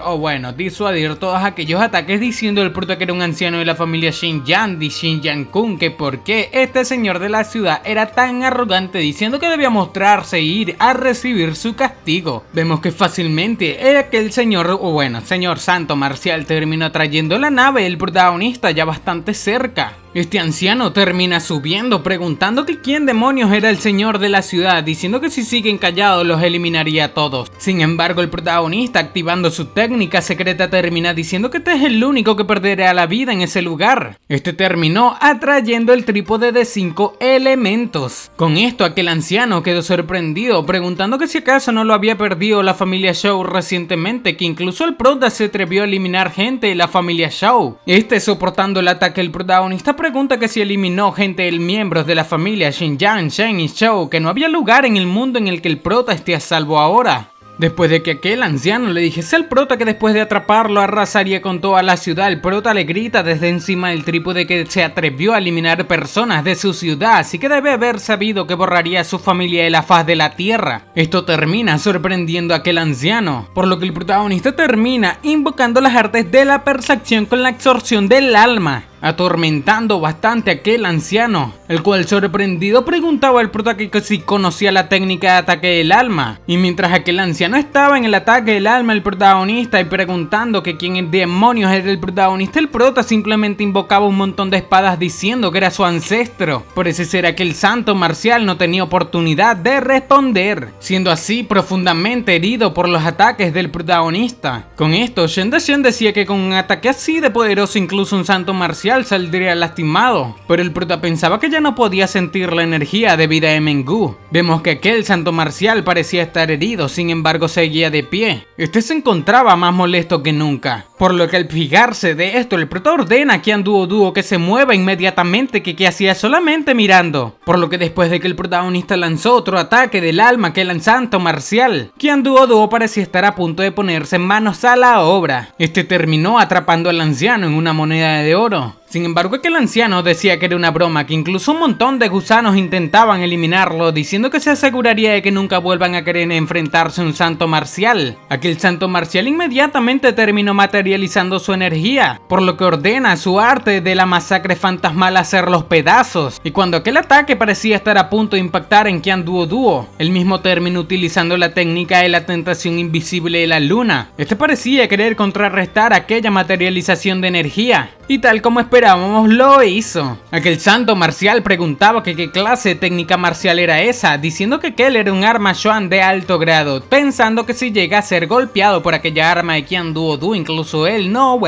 disuadir todos aquellos ataques, diciendo el prota que era un anciano de la familia Xinjiang de Xinjiang-kun, que por qué este señor de la ciudad era tan arrogante, diciendo que debía mostrarse e ir a recibir su castigo. Vemos que fácilmente era aquel señor santo marcial terminó trayendo la nave del protagonista ya bastante cerca. Este anciano termina subiendo preguntando que quién demonios era el señor de la ciudad, diciendo que si siguen callados los eliminaría a todos. Sin embargo, el protagonista, activando su técnica secreta, termina diciendo que este es el único que perderá la vida en ese lugar. Este terminó atrayendo el trípode de 5 elementos. Con esto, aquel anciano quedó sorprendido, preguntando que si acaso no lo había perdido la familia Shou recientemente, que incluso el prota se atrevió a eliminar gente de la familia Shou. Soportando el ataque del protagonista, pregunta que si eliminó gente de miembros de la familia Xinjiang, Shen y Shou, que no había lugar en el mundo en el que el prota esté a salvo ahora. Después de que aquel anciano le dijese al prota que después de atraparlo arrasaría con toda la ciudad, el prota le grita desde encima del trípode que se atrevió a eliminar personas de su ciudad, así que debe haber sabido que borraría a su familia de la faz de la tierra. Esto termina sorprendiendo a aquel anciano, por lo que el protagonista termina invocando las artes de la percepción con la absorción del alma, atormentando bastante a aquel anciano, el cual sorprendido preguntaba al prota que si conocía la técnica de ataque del alma. Y mientras aquel anciano estaba en el ataque del alma, el protagonista, y preguntando que quién demonios era el protagonista, el prota simplemente invocaba un montón de espadas diciendo que era su ancestro. Por ese ser aquel santo marcial no tenía oportunidad de responder, siendo así profundamente herido por los ataques del protagonista. Con esto, Shen Dashen decía que con un ataque así de poderoso incluso un santo marcial saldría lastimado, pero el prota pensaba que ya no podía sentir la energía de vida de Mengu. Vemos que aquel santo marcial parecía estar herido, sin embargo seguía de pie. Se encontraba más molesto que nunca, por lo que al fijarse de esto, el prota ordena a Qian Duo que se mueva inmediatamente, que hacía solamente mirando, por lo que después de que el protagonista lanzó otro ataque del alma que el santo marcial, Qian Duo parecía estar a punto de ponerse manos a la obra. Terminó atrapando al anciano en una moneda de oro. Sin embargo, aquel anciano decía que era una broma, que incluso un montón de gusanos intentaban eliminarlo, diciendo que se aseguraría de que nunca vuelvan a querer enfrentarse a un santo marcial. Aquel santo marcial inmediatamente terminó materializando su energía, por lo que ordena su arte de la masacre fantasmal hacerlos pedazos. Y cuando aquel ataque parecía estar a punto de impactar en Qian Duo, él mismo terminó utilizando la técnica de la tentación invisible de la luna. Parecía querer contrarrestar aquella materialización de energía, y tal como esperábamos lo hizo. Aquel santo marcial preguntaba que qué clase de técnica marcial era esa, diciendo que aquel era un arma Xuan de alto grado, pensando que si llega a ser golpeado por aquella arma de Qian Duo, incluso él no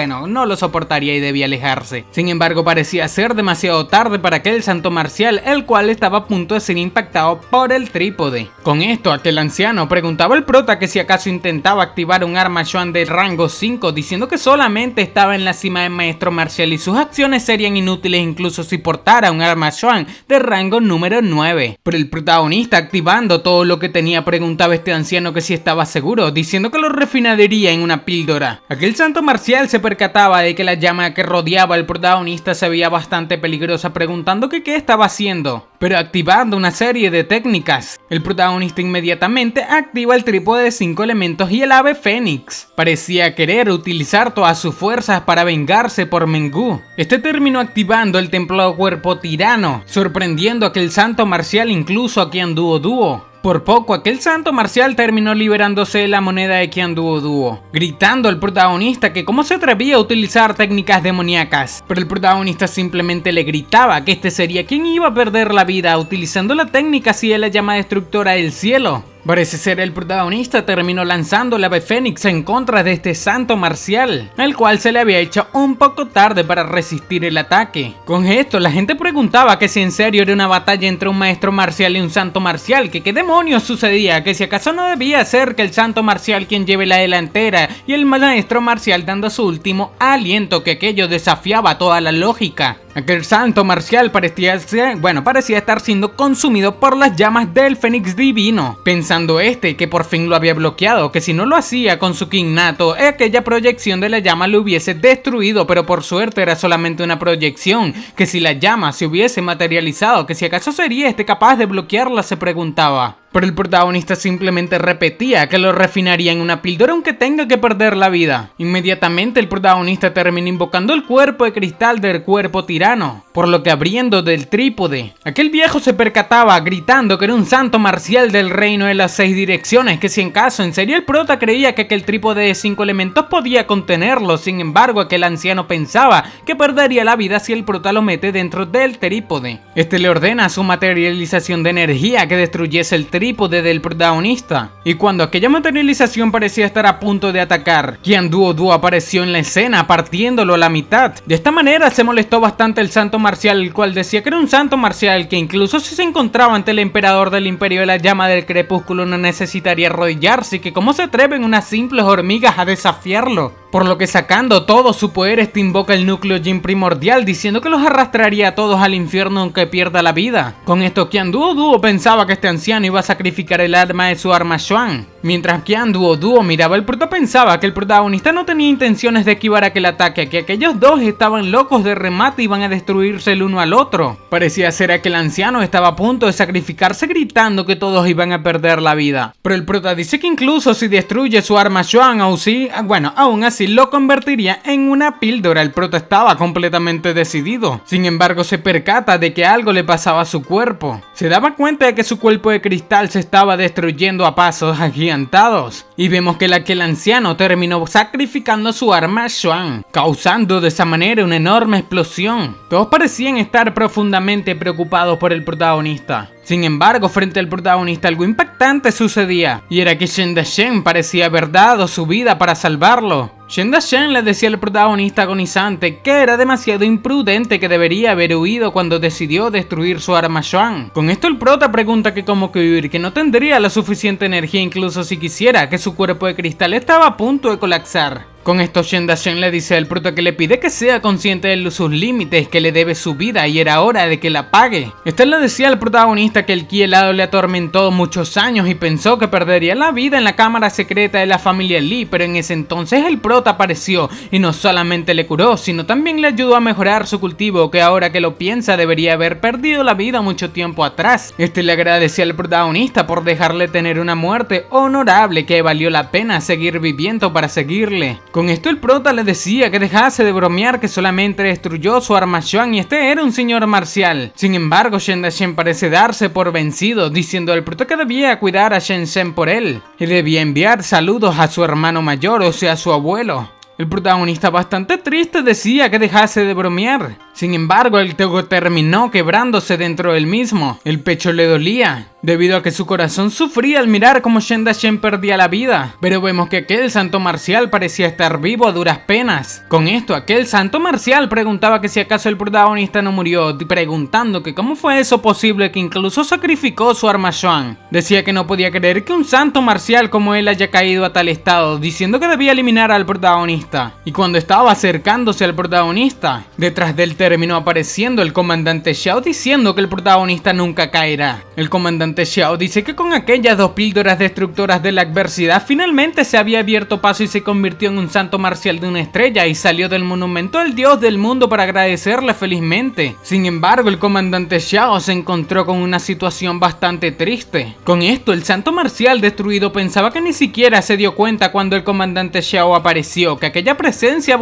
lo soportaría y debía alejarse. Sin embargo, parecía ser demasiado tarde para aquel santo marcial, el cual estaba a punto de ser impactado por el trípode. Con esto, aquel anciano preguntaba al prota que si acaso intentaba activar un arma Xuan de rango 5, diciendo que solamente estaba en la cima del maestro marcial y sus acciones serían inútiles incluso si portara un arma Xuan de rango número 9. Pero el protagonista, activando todo lo que tenía, preguntaba a este anciano que si estaba seguro, diciendo que lo refinaría en una píldora. Aquel santo marcial se percataba de que la llama que rodeaba al protagonista se veía bastante peligrosa, preguntando que qué estaba haciendo. pero activando una serie de técnicas. El protagonista inmediatamente activa el trípode de 5 elementos y el ave fénix. Parecía querer utilizar todas sus fuerzas para vengarse por Mengu. Este terminó activando el templo cuerpo tirano, sorprendiendo a aquel santo marcial, incluso a Qian Duo Duo. Por poco, aquel santo marcial terminó liberándose de la moneda de Qian Duo Duo, gritando al protagonista que cómo se atrevía a utilizar técnicas demoníacas. Pero el protagonista simplemente le gritaba que este sería quien iba a perder la vida utilizando la técnica así de la llama destructora del cielo. Parece ser el protagonista terminó lanzando la ave fénix en contra de este santo marcial, el cual se le había hecho un poco tarde para resistir el ataque. Con esto la gente preguntaba que si en serio era una batalla entre un maestro marcial y un santo marcial, que qué demonios sucedía, que si acaso no debía ser que el santo marcial quien lleve la delantera y el maestro marcial dando su último aliento, que aquello desafiaba toda la lógica. Aquel santo marcial parecía estar siendo consumido por las llamas del fénix divino, pensando que por fin lo había bloqueado, que si no lo hacía con su ki nato, aquella proyección de la llama lo hubiese destruido, pero por suerte era solamente una proyección, que si la llama se hubiese materializado, que si acaso sería capaz de bloquearla, se preguntaba. Pero el protagonista simplemente repetía que lo refinaría en una píldora aunque tenga que perder la vida. Inmediatamente el protagonista termina invocando el cuerpo de cristal del cuerpo tirano, por lo que abriendo del trípode, aquel viejo se percataba gritando que era un santo marcial del reino de las 6 direcciones, que si en caso en serio el prota creía que aquel trípode de 5 elementos podía contenerlo. Sin embargo, aquel anciano pensaba que perdería la vida si el prota lo mete dentro del trípode. Le ordena su materialización de energía que destruyese el trípode del protagonista, y cuando aquella materialización parecía estar a punto de atacar, Qian Duo Duo apareció en la escena partiéndolo a la mitad. De esta manera se molestó bastante el santo marcial, el cual decía que era un santo marcial que incluso si se encontraba ante el emperador del imperio de la llama del crepúsculo no necesitaría arrodillarse, y que cómo se atreven unas simples hormigas a desafiarlo. Por lo que sacando todo su poder invoca el núcleo Jin primordial, diciendo que los arrastraría a todos al infierno aunque pierda la vida. Con esto Qian Duo Duo pensaba que este anciano iba a sacrificar el arma de su arma Xuan. Mientras Qian Duo Duo miraba, el prota pensaba que el protagonista no tenía intenciones de esquivar aquel ataque, que aquellos dos estaban locos de remate y iban a destruirse el uno al otro. Parecía ser que el anciano estaba a punto de sacrificarse gritando que todos iban a perder la vida. Pero el prota dice que incluso si destruye su arma Xuan, aún así lo convertiría en una píldora. El prota estaba completamente decidido. Sin embargo, se percata de que algo le pasaba a su cuerpo. Se daba cuenta de que su cuerpo de cristal se estaba destruyendo a pasos agigantados. Y vemos que aquel anciano terminó sacrificando su arma Xuan, causando de esa manera una enorme explosión. Todos parecían estar profundamente preocupados por el protagonista. Sin embargo, frente al protagonista algo impactante sucedía, y era que Shen Dashen parecía haber dado su vida para salvarlo. Shen Dashen le decía al protagonista agonizante que era demasiado imprudente, que debería haber huido cuando decidió destruir su arma Xuan. Con esto el prota pregunta que cómo que huir, que no tendría la suficiente energía incluso si quisiera, que su cuerpo de cristal estaba a punto de colapsar. Con esto Shen Dashen le dice al prota que le pide que sea consciente de sus límites, que le debe su vida y era hora de que la pague. Le decía al protagonista que el ki helado le atormentó muchos años y pensó que perdería la vida en la cámara secreta de la familia Lee, pero en ese entonces el prota apareció y no solamente le curó, sino también le ayudó a mejorar su cultivo, que ahora que lo piensa debería haber perdido la vida mucho tiempo atrás. Le agradecía al protagonista por dejarle tener una muerte honorable, que valió la pena seguir viviendo para seguirle. Con esto el prota le decía que dejase de bromear, que solamente destruyó su arma Xuan y era un señor marcial. Sin embargo, Shen Dashen parece darse por vencido, diciendo al prota que debía cuidar a Shen Shen por él y debía enviar saludos a su hermano mayor, o sea, a su abuelo. El protagonista, bastante triste, decía que dejase de bromear. Sin embargo, el Tego terminó quebrándose dentro del mismo. El pecho le dolía, debido a que su corazón sufría al mirar cómo Shen Dashen perdía la vida. Pero vemos que aquel santo marcial parecía estar vivo a duras penas. Con esto, aquel santo marcial preguntaba que si acaso el protagonista no murió, preguntando que cómo fue eso posible, que incluso sacrificó su arma Xuan. Decía que no podía creer que un santo marcial como él haya caído a tal estado, diciendo que debía eliminar al protagonista. Y cuando estaba acercándose al protagonista, detrás del terminó apareciendo el comandante Xiao, diciendo que el protagonista nunca caerá. El comandante comandante Xiao dice que con aquellas 2 píldoras destructoras de la adversidad finalmente se había abierto paso y se convirtió en un santo marcial de una estrella y salió del monumento al dios del mundo para agradecerle felizmente. Sin embargo, el comandante Xiao se encontró con una situación bastante triste. Con esto, el santo marcial destruido pensaba que ni siquiera se dio cuenta cuando el comandante Xiao apareció, que aquella presencia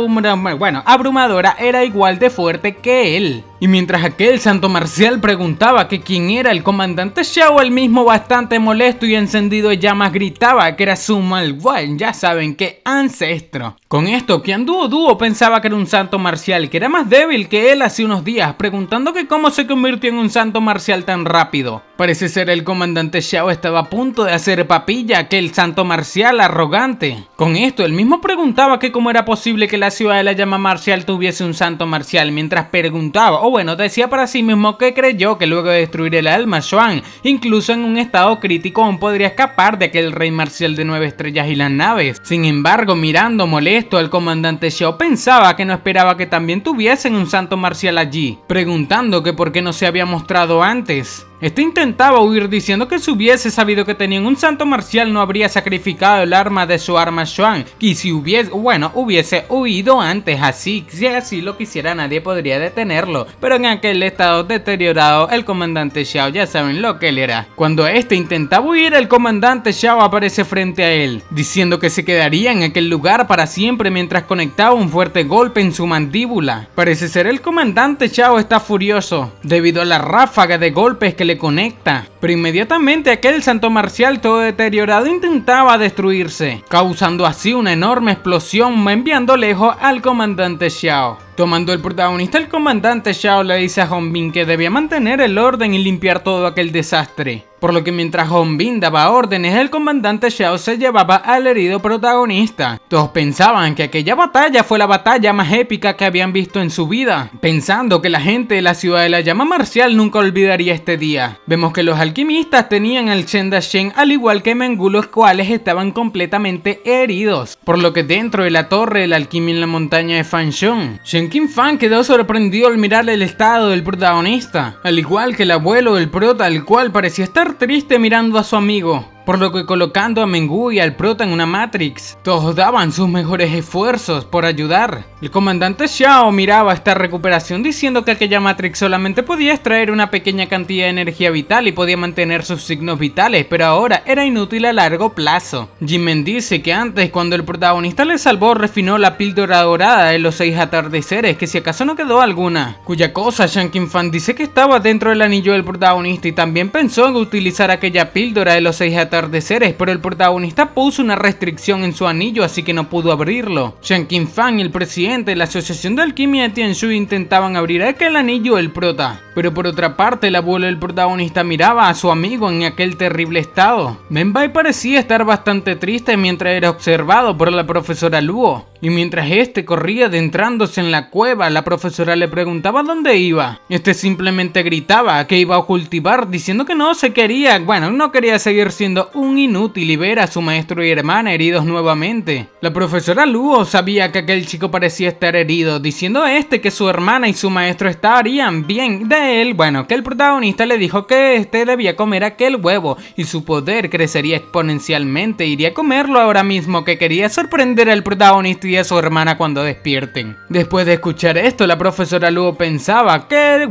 abrumadora era igual de fuerte que él. Y mientras aquel santo marcial preguntaba que quién era el comandante Xiao, el mismo bastante molesto y encendido de llamas gritaba que era su ya saben qué ancestro. Con esto, Qian Duo pensaba que era un santo marcial que era más débil que él hace unos días, preguntando que cómo se convirtió en un santo marcial tan rápido. Parece ser el comandante Xiao estaba a punto de hacer papilla a aquel santo marcial arrogante. Con esto, él mismo preguntaba que cómo era posible que la ciudad de la llama marcial tuviese un santo marcial, mientras preguntaba, decía para sí mismo que creyó que luego de destruir el alma Xuan, incluso en un estado crítico aún podría escapar de aquel rey marcial de 9 estrellas y las naves. Sin embargo, mirando molesto al comandante Xiao, pensaba que no esperaba que también tuviesen un santo marcial allí, preguntando que por qué no se había mostrado antes. Este intentaba huir diciendo que si hubiese sabido que tenían un santo marcial no habría sacrificado el arma de su arma Xuan, y si hubiese huido antes, si así lo quisiera nadie podría detenerlo, pero en aquel estado deteriorado el comandante Xiao ya saben lo que él era. Cuando este intentaba huir, el comandante Xiao aparece frente a él, diciendo que se quedaría en aquel lugar para siempre mientras conectaba un fuerte golpe en su mandíbula. Parece ser el comandante Xiao está furioso, debido a la ráfaga de golpes que le conecta, pero inmediatamente aquel santo marcial todo deteriorado intentaba destruirse, causando así una enorme explosión enviando lejos al comandante Xiao. Tomando el protagonista, el comandante Xiao le dice a Hongbin que debía mantener el orden y limpiar todo aquel desastre. Por lo que mientras Hongbin daba órdenes, el comandante Xiao se llevaba al herido protagonista. Todos pensaban que aquella batalla fue la batalla más épica que habían visto en su vida, pensando que la gente de la ciudad de la llama marcial nunca olvidaría este día. Vemos que los alquimistas tenían el Shen Dashen al igual que Mengu, los cuales estaban completamente heridos. Por lo que dentro de la torre de la alquimia en la montaña de Fansheng, Shen Qinfang quedó sorprendido al mirar el estado del protagonista, al igual que el abuelo del prota, el cual parecía estar triste mirando a su amigo. Por lo que colocando a Mengu y al prota en una Matrix, todos daban sus mejores esfuerzos por ayudar. El comandante Xiao miraba esta recuperación diciendo que aquella Matrix solamente podía extraer una pequeña cantidad de energía vital y podía mantener sus signos vitales, pero ahora era inútil a largo plazo. Jinmen dice que antes, cuando el protagonista le salvó, refinó la píldora dorada de los 6 atardeceres, que si acaso no quedó alguna, cuya cosa Shen Qinfang dice que estaba dentro del anillo del protagonista y también pensó en utilizar aquella píldora de los 6 atardeceres, pero el protagonista puso una restricción en su anillo, así que no pudo abrirlo. Shen Qinfang y el presidente de la Asociación de Alquimia de Tianshui intentaban abrir aquel anillo del prota, pero por otra parte el abuelo del protagonista miraba a su amigo en aquel terrible estado. Menbai parecía estar bastante triste mientras era observado por la profesora Luo, y mientras este corría adentrándose en la cueva, la profesora le preguntaba dónde iba. Este simplemente gritaba que iba a cultivar, diciendo que no quería seguir siendo un inútil y ver a su maestro y hermana heridos nuevamente. La profesora Luo sabía que aquel chico parecía estar herido, diciendo a este que su hermana y su maestro estarían bien de él. Que el protagonista le dijo que este debía comer aquel huevo y su poder crecería exponencialmente. Iría a comerlo ahora mismo, que quería sorprender al protagonista y a su hermana cuando despierten. Después de escuchar esto, la profesora Luo pensaba que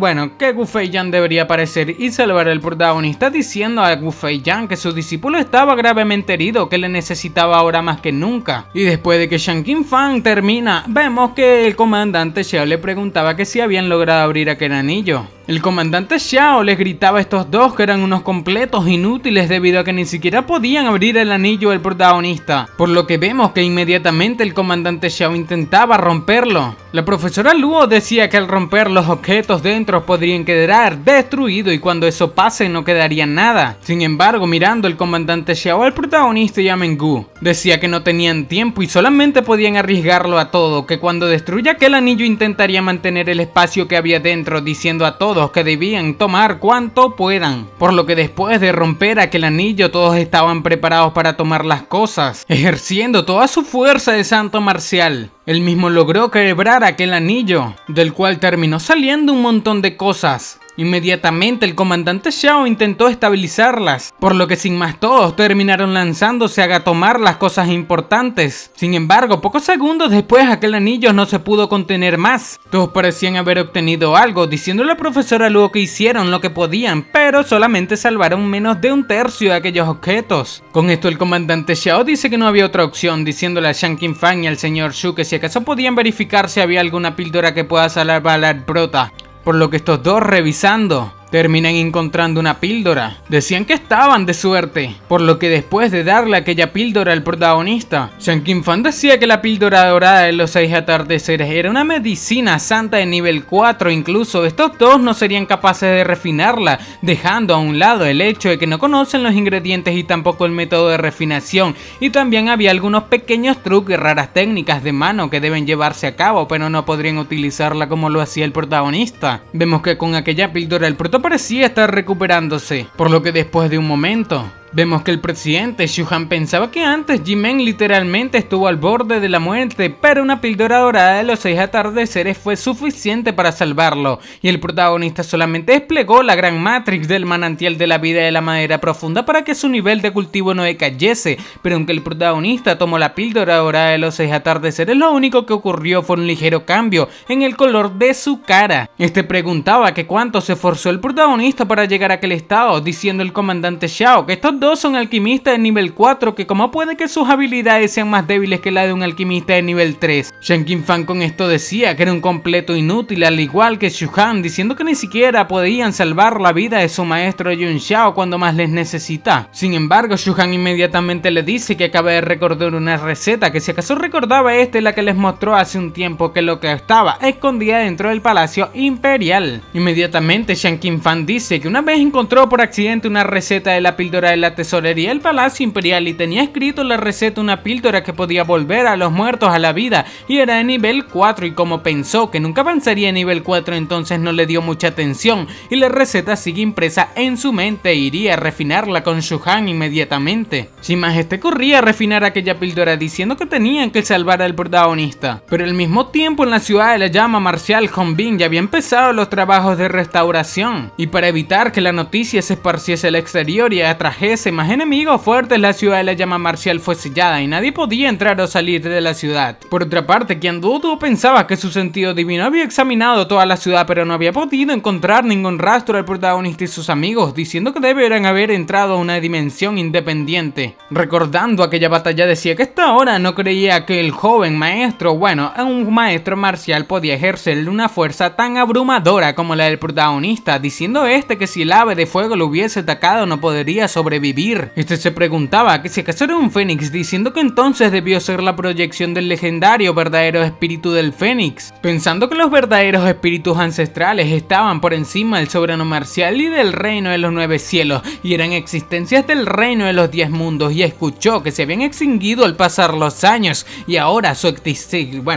Gu Feiyan debería aparecer y salvar al protagonista, diciendo a Gu Feiyan que su discípulo estaba gravemente herido, que le necesitaba ahora más que nunca. Y después de que Shen Qinfang termina, vemos que el comandante Xiao le preguntaba que si habían logrado abrir aquel anillo. El comandante Xiao les gritaba a estos dos que eran unos completos inútiles debido a que ni siquiera podían abrir el anillo del protagonista, por lo que vemos que inmediatamente el comandante Xiao intentaba romperlo. La profesora Luo decía que al romper los objetos dentro podrían quedar destruidos y cuando eso pase no quedaría nada. Sin embargo, mirando el comandante Xiao al protagonista y a Mengu, decía que no tenían tiempo y solamente podían arriesgarlo a todo, que cuando destruya aquel anillo intentaría mantener el espacio que había dentro, diciendo a todos que debían tomar cuanto puedan. Por lo que después de romper aquel anillo todos estaban preparados para tomar las cosas, ejerciendo toda su fuerza de santo marcial. Él mismo logró quebrar aquel anillo, del cual terminó saliendo un montón de cosas. Inmediatamente el comandante Xiao intentó estabilizarlas, por lo que sin más todos terminaron lanzándose a tomar las cosas importantes. Sin embargo, pocos segundos después aquel anillo no se pudo contener más. Todos parecían haber obtenido algo, diciéndole a la profesora Luo que hicieron lo que podían, pero solamente salvaron menos de un tercio de aquellos objetos. Con esto el comandante Xiao dice que no había otra opción, diciéndole a Shan Qinfang y al señor Shu que si acaso podían verificar si había alguna píldora que pueda salvar al prota. Por lo que estos dos, revisando, terminan encontrando una píldora. Decían que estaban de suerte, por lo que después de darle aquella píldora al protagonista, Shan Qinfang decía que la píldora dorada de los 6 atardeceres era una medicina santa de nivel 4, incluso estos dos no serían capaces de refinarla, dejando a un lado el hecho de que no conocen los ingredientes y tampoco el método de refinación, y también había algunos pequeños trucos y raras técnicas de mano que deben llevarse a cabo, pero no podrían utilizarla como lo hacía el protagonista. Vemos que con aquella píldora el protagonista parecía estar recuperándose, por lo que después de un momento, vemos que el presidente Xu Han pensaba que antes Ji-Men literalmente estuvo al borde de la muerte, pero una píldora dorada de los 6 atardeceres fue suficiente para salvarlo, y el protagonista solamente desplegó la gran Matrix del manantial de la vida de la madera profunda para que su nivel de cultivo no decayese, pero aunque el protagonista tomó la píldora dorada de los 6 atardeceres, lo único que ocurrió fue un ligero cambio en el color de su cara. Este preguntaba que cuánto se esforzó el protagonista para llegar a aquel estado, diciendo el comandante Xiao que estos dos son alquimistas de nivel 4, que como puede que sus habilidades sean más débiles que la de un alquimista de nivel 3. Shan Qinfang con esto decía que era un completo inútil, al igual que Xu Han, diciendo que ni siquiera podían salvar la vida de su maestro Yun Xiao cuando más les necesita. Sin embargo, Xu Han inmediatamente le dice que acaba de recordar una receta, que si acaso recordaba la que les mostró hace un tiempo, que lo que estaba escondida dentro del palacio imperial. Inmediatamente Shan Qinfang dice que una vez encontró por accidente una receta de la píldora de la tesorería del Palacio Imperial y tenía escrito en la receta una píldora que podía volver a los muertos a la vida y era de nivel 4, y como pensó que nunca avanzaría a nivel 4, entonces no le dio mucha atención y la receta sigue impresa en su mente e iría a refinarla con Xu Han inmediatamente. Sin más, corría a refinar aquella píldora diciendo que tenían que salvar al protagonista, pero al mismo tiempo en la ciudad de la llama marcial Hongbin ya había empezado los trabajos de restauración, y para evitar que la noticia se esparciese al exterior y atrajese más enemigos fuertes, la ciudad de la llama marcial fue sellada y nadie podía entrar o salir de la ciudad. Por otra parte, Qian Duoduo pensaba que su sentido divino había examinado toda la ciudad, pero no había podido encontrar ningún rastro del protagonista y sus amigos, diciendo que deberían haber entrado a una dimensión independiente. Recordando aquella batalla, decía que hasta ahora no creía que el joven maestro, un maestro marcial, podía ejercer una fuerza tan abrumadora como la del protagonista, diciendo que si el ave de fuego lo hubiese atacado no podría sobrevivir. Se preguntaba que si acaso era un fénix, diciendo que entonces debió ser la proyección del legendario verdadero espíritu del fénix, pensando que los verdaderos espíritus ancestrales estaban por encima del soberano marcial y del reino de los 9 cielos, y eran existencias del reino de los 10 mundos, y escuchó que se habían extinguido al pasar los años, y ahora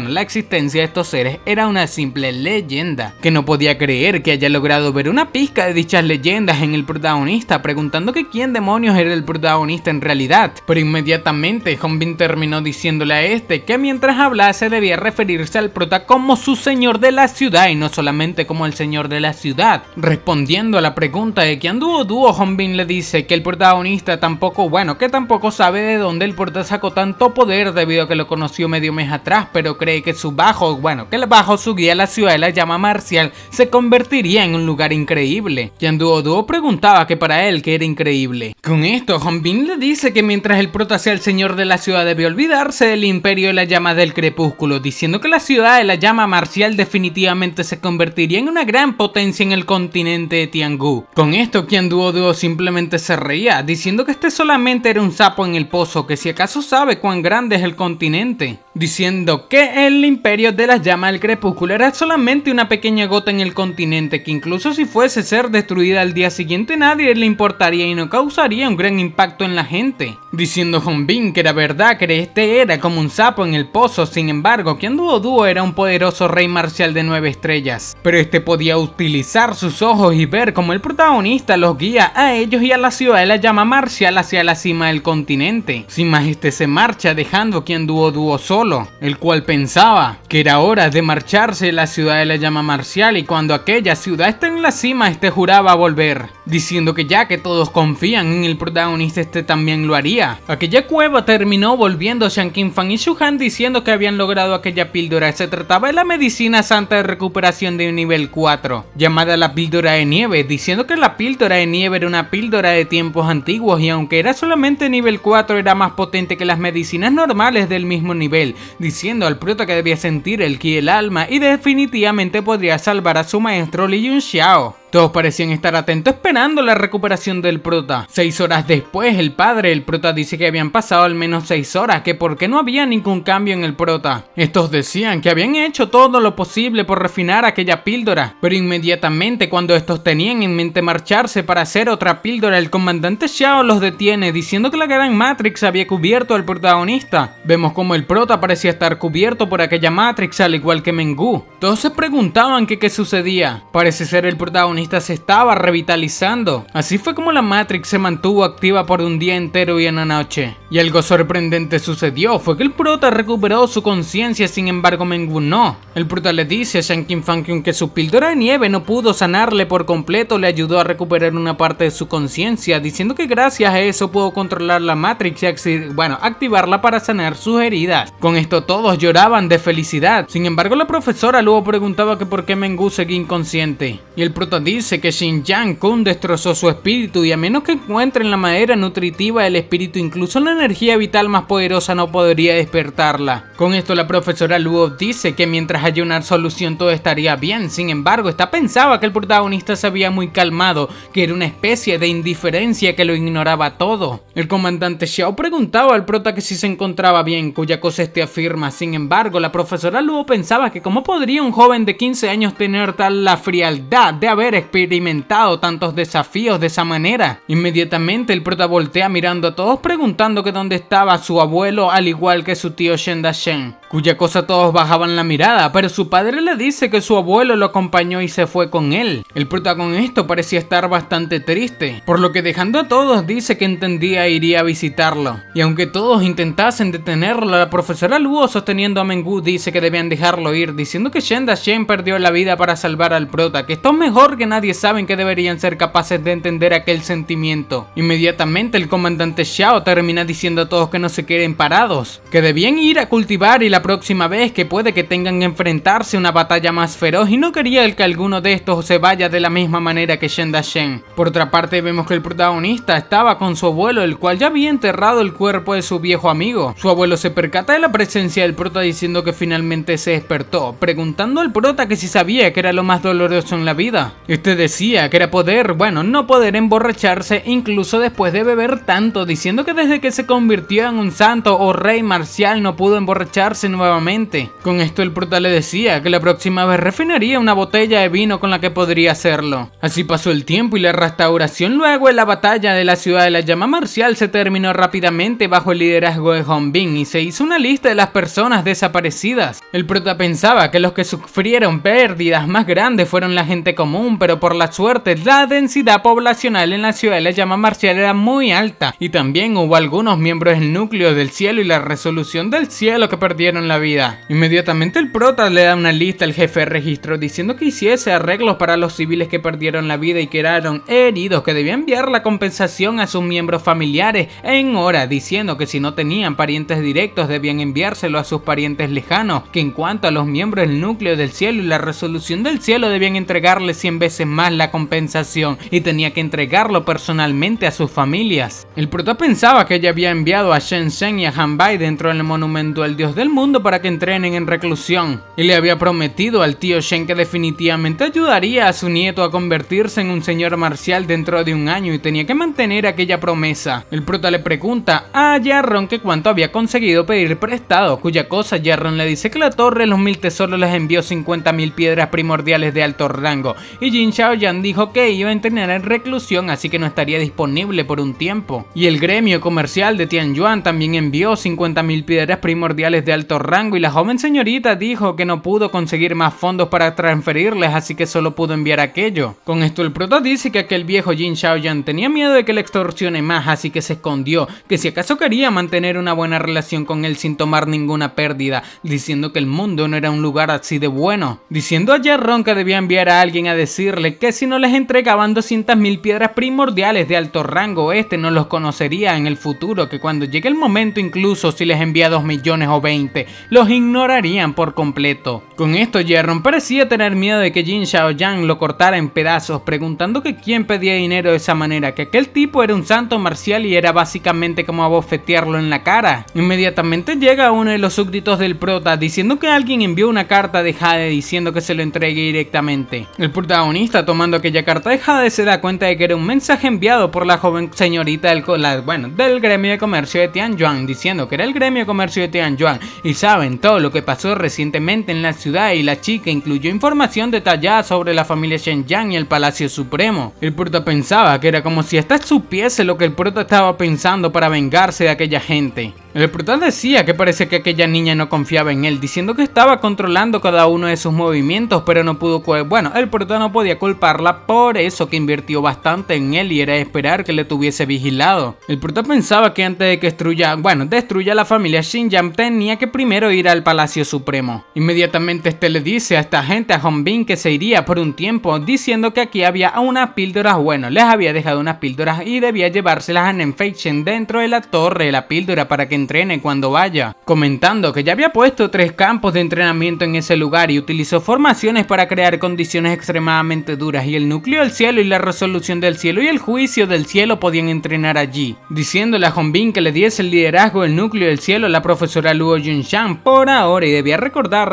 la existencia de estos seres era una simple leyenda, que no podía creer que haya logrado ver una pizca de dichas leyendas en el protagonista, preguntando que quién demonios era el protagonista en realidad, pero inmediatamente Hongbin terminó diciéndole a que mientras hablase debía referirse al prota como su señor de la ciudad y no solamente como el señor de la ciudad. Respondiendo a la pregunta de Qian Duoduo, Hongbin le dice que el protagonista tampoco sabe de dónde el prota sacó tanto poder debido a que lo conoció medio mes atrás, pero cree que bajo su guía la ciudad de la llama marcial se convertiría en un lugar increíble. Qian Duoduo preguntaba que para él que era increíble. Con esto, Hongbin le dice que mientras el prota sea el señor de la ciudad debe olvidarse del imperio de la llama del crepúsculo, diciendo que la ciudad de la llama marcial definitivamente se convertiría en una gran potencia en el continente de Tianghu. Con esto, Qian Duoduo simplemente se reía, diciendo que solamente era un sapo en el pozo, que si acaso sabe cuán grande es el continente, diciendo que el imperio de la llama del crepúsculo era solamente una pequeña gota en el continente, que incluso si fuese ser destruida al día siguiente nadie le importaría y no causaría un gran impacto en la gente. diciendo Hongbin que era verdad que este era como un sapo en el pozo. Sin embargo, Qian Duoduo era un poderoso rey marcial de 9 estrellas, pero este podía utilizar sus ojos y ver cómo el protagonista los guía a ellos y a la ciudad de la llama marcial hacia la cima del continente. Sin más, este se marcha dejando a Qian Duoduo solo, el cual pensaba que era hora de marcharse de la ciudad de la llama marcial, y cuando aquella ciudad está en la cima, este juraba volver, diciendo que ya que todos confían en el protagonista, este también lo haría. Aquella cueva terminó volviendo Shan Qinfang y Shu Han diciendo que habían logrado aquella píldora. Se trataba de la medicina santa de recuperación de nivel 4, llamada la píldora de nieve, diciendo que la píldora de nieve era una píldora de tiempos antiguos y aunque era solamente nivel 4 era más potente que las medicinas normales del mismo nivel, diciendo al prota que debía sentir el ki del alma y definitivamente podría salvar a su maestro Li Yunxiao. Todos parecían estar atentos esperando la recuperación del prota. 6 horas después, el padre del prota dice que habían pasado al menos 6 horas, que por qué no había ningún cambio en el prota. Estos decían que habían hecho todo lo posible por refinar aquella píldora, pero inmediatamente cuando estos tenían en mente marcharse para hacer otra píldora, el comandante Xiao los detiene, diciendo que la gran Matrix había cubierto al protagonista. Vemos como el prota parecía estar cubierto por aquella Matrix, al igual que Mengu. Todos se preguntaban que qué sucedía. Parece ser el protagonista se estaba revitalizando. Así fue como la Matrix se mantuvo activa por un día entero y una noche. Y algo sorprendente sucedió, fue que el prota recuperó su conciencia, sin embargo Mengu no. El prota le dice a Shan Qinfang que aunque su píldora de nieve no pudo sanarle por completo, le ayudó a recuperar una parte de su conciencia, diciendo que gracias a eso pudo controlar la Matrix y activarla para sanar sus heridas. Con esto todos lloraban de felicidad. Sin embargo, la profesora luego preguntaba que por qué Mengu seguía inconsciente. Y el prota dice que Xinjiang Kun destrozó su espíritu y a menos que encuentren la madera nutritiva del espíritu, incluso la energía vital más poderosa no podría despertarla. Con esto la profesora Luo dice que mientras haya una solución todo estaría bien. Sin embargo, esta pensaba que el protagonista se había muy calmado, que era una especie de indiferencia que lo ignoraba todo. El comandante Xiao preguntaba al prota que si se encontraba bien, cuya cosa este afirma. Sin embargo, la profesora Luo pensaba que cómo podría un joven de 15 años tener tal la frialdad de haber experimentado tantos desafíos de esa manera. Inmediatamente el prota voltea mirando a todos preguntando que dónde estaba su abuelo, al igual que su tío Shen Dashen, cuya cosa todos bajaban la mirada, pero su padre le dice que su abuelo lo acompañó y se fue con él. El prota con esto parecía estar bastante triste, por lo que dejando a todos dice que entendía e iría a visitarlo. Y aunque todos intentasen detenerlo, la profesora Luo sosteniendo a Mengu dice que debían dejarlo ir, diciendo que Shen Dashen perdió la vida para salvar al prota, que esto es mejor que nadie, saben que deberían ser capaces de entender aquel sentimiento. Inmediatamente el comandante Xiao termina diciendo a todos que no se queden parados, que debían ir a cultivar y la próxima vez que puede que tengan que enfrentarse a una batalla más feroz, y no quería el que alguno de estos se vaya de la misma manera que Shen Dashen. Por otra parte vemos que el protagonista estaba con su abuelo, el cual ya había enterrado el cuerpo de su viejo amigo. Su abuelo se percata de la presencia del prota diciendo que finalmente se despertó, preguntando al prota que si sabía que era lo más doloroso en la vida. Este decía que era no poder emborracharse incluso después de beber tanto, diciendo que desde que se convirtió en un santo o rey marcial no pudo emborracharse nuevamente. Con esto el prota le decía que la próxima vez refinaría una botella de vino con la que podría hacerlo. Así pasó el tiempo y la restauración luego de la batalla de la ciudad de la llama marcial se terminó rápidamente bajo el liderazgo de Hongbin y se hizo una lista de las personas desaparecidas. El prota pensaba que los que sufrieron pérdidas más grandes fueron la gente común, pero por la suerte la densidad poblacional en la ciudad de la llama marcial era muy alta y también hubo algunos miembros del núcleo del cielo y la resolución del cielo que perdieron la vida. Inmediatamente el prota le da una lista al jefe de registro diciendo que hiciese arreglos para los civiles que perdieron la vida y quedaron heridos, que debía enviar la compensación a sus miembros familiares en hora, diciendo que si no tenían parientes directos debían enviárselo a sus parientes lejanos, que en cuanto a los miembros del núcleo del cielo y la resolución del cielo debían entregarle 100 veces más la compensación y tenía que entregarlo personalmente a sus familias. El prota pensaba que ella había enviado a Shen Shen y a Han Bai dentro del monumento al dios del mundo mundo para que entrenen en reclusión, y le había prometido al tío Shen que definitivamente ayudaría a su nieto a convertirse en un señor marcial dentro de un año y tenía que mantener aquella promesa. El prota le pregunta a Jarron que cuánto había conseguido pedir prestado, cuya cosa Jarron le dice que la torre de los 1000 tesoros les envió 50.000 piedras primordiales de alto rango, y Jin Shaoyan dijo que iba a entrenar en reclusión, así que no estaría disponible por un tiempo. Y el gremio comercial de Tianyuan también envió 50.000 piedras primordiales de alto rango, y la joven señorita dijo que no pudo conseguir más fondos para transferirles, así que solo pudo enviar aquello. Con esto el prota dice que aquel viejo Jin Shaoyan tenía miedo de que le extorsione más, así que se escondió, que si acaso quería mantener una buena relación con él sin tomar ninguna pérdida, diciendo que el mundo no era un lugar así de bueno, diciendo a Jarron que debía enviar a alguien a decirle que si no les entregaban 200.000 piedras primordiales de alto rango, este no los conocería en el futuro, que cuando llegue el momento, incluso si les envía 2 millones o 20, los ignorarían por completo. Con esto Jarron parecía tener miedo de que Jin Shaoyan lo cortara en pedazos, preguntando que quién pedía dinero de esa manera, que aquel tipo era un santo marcial y era básicamente como abofetearlo en la cara. Inmediatamente llega uno de los súbditos del prota diciendo que alguien envió una carta de Jade diciendo que se lo entregue directamente. El protagonista, tomando aquella carta de Jade, se da cuenta de que era un mensaje enviado por la joven señorita del gremio de comercio de Tianyuan, diciendo que era el gremio de comercio de Tianyuan y saben todo lo que pasó recientemente en la ciudad, y la chica incluyó información detallada sobre la familia Shenyan y el Palacio Supremo. El prota pensaba que era como si esta supiese lo que el prota estaba pensando para vengarse de aquella gente. El prota decía que parece que aquella niña no confiaba en él, diciendo que estaba controlando cada uno de sus movimientos, pero no pudo, el prota no podía culparla por eso, que invirtió bastante en él y era esperar que le tuviese vigilado. El prota pensaba que antes de que destruya la familia Xinjiang, tenía que primero ir al Palacio Supremo. Inmediatamente este le dice a esta gente, a Hongbin, que se iría por un tiempo, diciendo que aquí había unas píldoras, les había dejado unas píldoras y debía llevárselas a Nenfeichen dentro de la torre de la píldora para que entrene cuando vaya, comentando que ya había puesto 3 campos de entrenamiento en ese lugar y utilizó formaciones para crear condiciones extremadamente duras, y el núcleo del cielo y la resolución del cielo y el juicio del cielo podían entrenar allí, diciéndole a Hongbin que le diese el liderazgo del núcleo del cielo a la profesora Luo Yunshan por ahora, y debía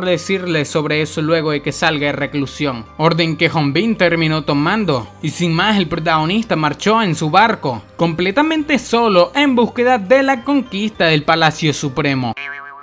decirle sobre eso luego de que salga de reclusión, orden que Hongbin terminó tomando, y sin más el protagonista marchó en su barco, completamente solo, en búsqueda de la conquista del Palacio Supremo.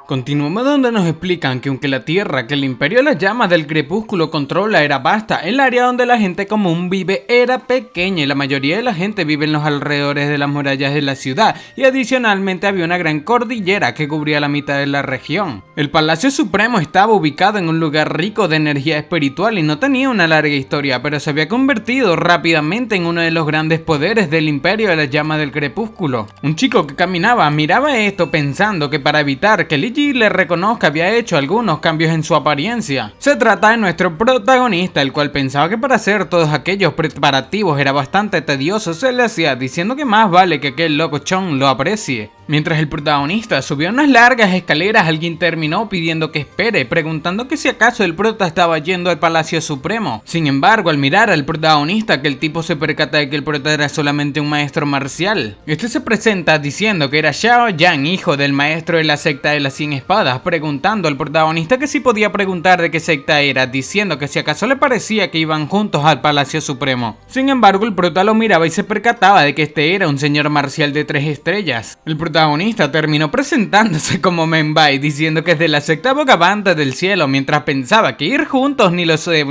Continuamos donde nos explican que aunque la tierra que el Imperio de las Llamas del Crepúsculo controla era vasta, el área donde la gente común vive era pequeña y la mayoría de la gente vive en los alrededores de las murallas de la ciudad, y adicionalmente había una gran cordillera que cubría la mitad de la región. El Palacio Supremo estaba ubicado en un lugar rico de energía espiritual y no tenía una larga historia, pero se había convertido rápidamente en uno de los grandes poderes del Imperio de las Llamas del Crepúsculo. Un chico que caminaba miraba esto pensando que para evitar que Li le reconozca había hecho algunos cambios en su apariencia. Se trata de nuestro protagonista, el cual pensaba que para hacer todos aquellos preparativos era bastante tedioso, se le hacía, diciendo que más vale que aquel loco Chong lo aprecie. Mientras el protagonista subió unas largas escaleras, alguien terminó pidiendo que espere, preguntando que si acaso el prota estaba yendo al Palacio Supremo. Sin embargo, al mirar al protagonista, que el tipo se percata de que el prota era solamente un maestro marcial. Este se presenta diciendo que era Xiao Yang, hijo del maestro de la secta de las 100 espadas, preguntando al protagonista que si podía preguntar de qué secta era, diciendo que si acaso le parecía que iban juntos al Palacio Supremo. Sin embargo, el prota lo miraba y se percataba de que este era un señor marcial de 3 estrellas. El protagonista terminó presentándose como Menbai, diciendo que es de la secta Bogavante del cielo, mientras pensaba que ir juntos ni lo sé,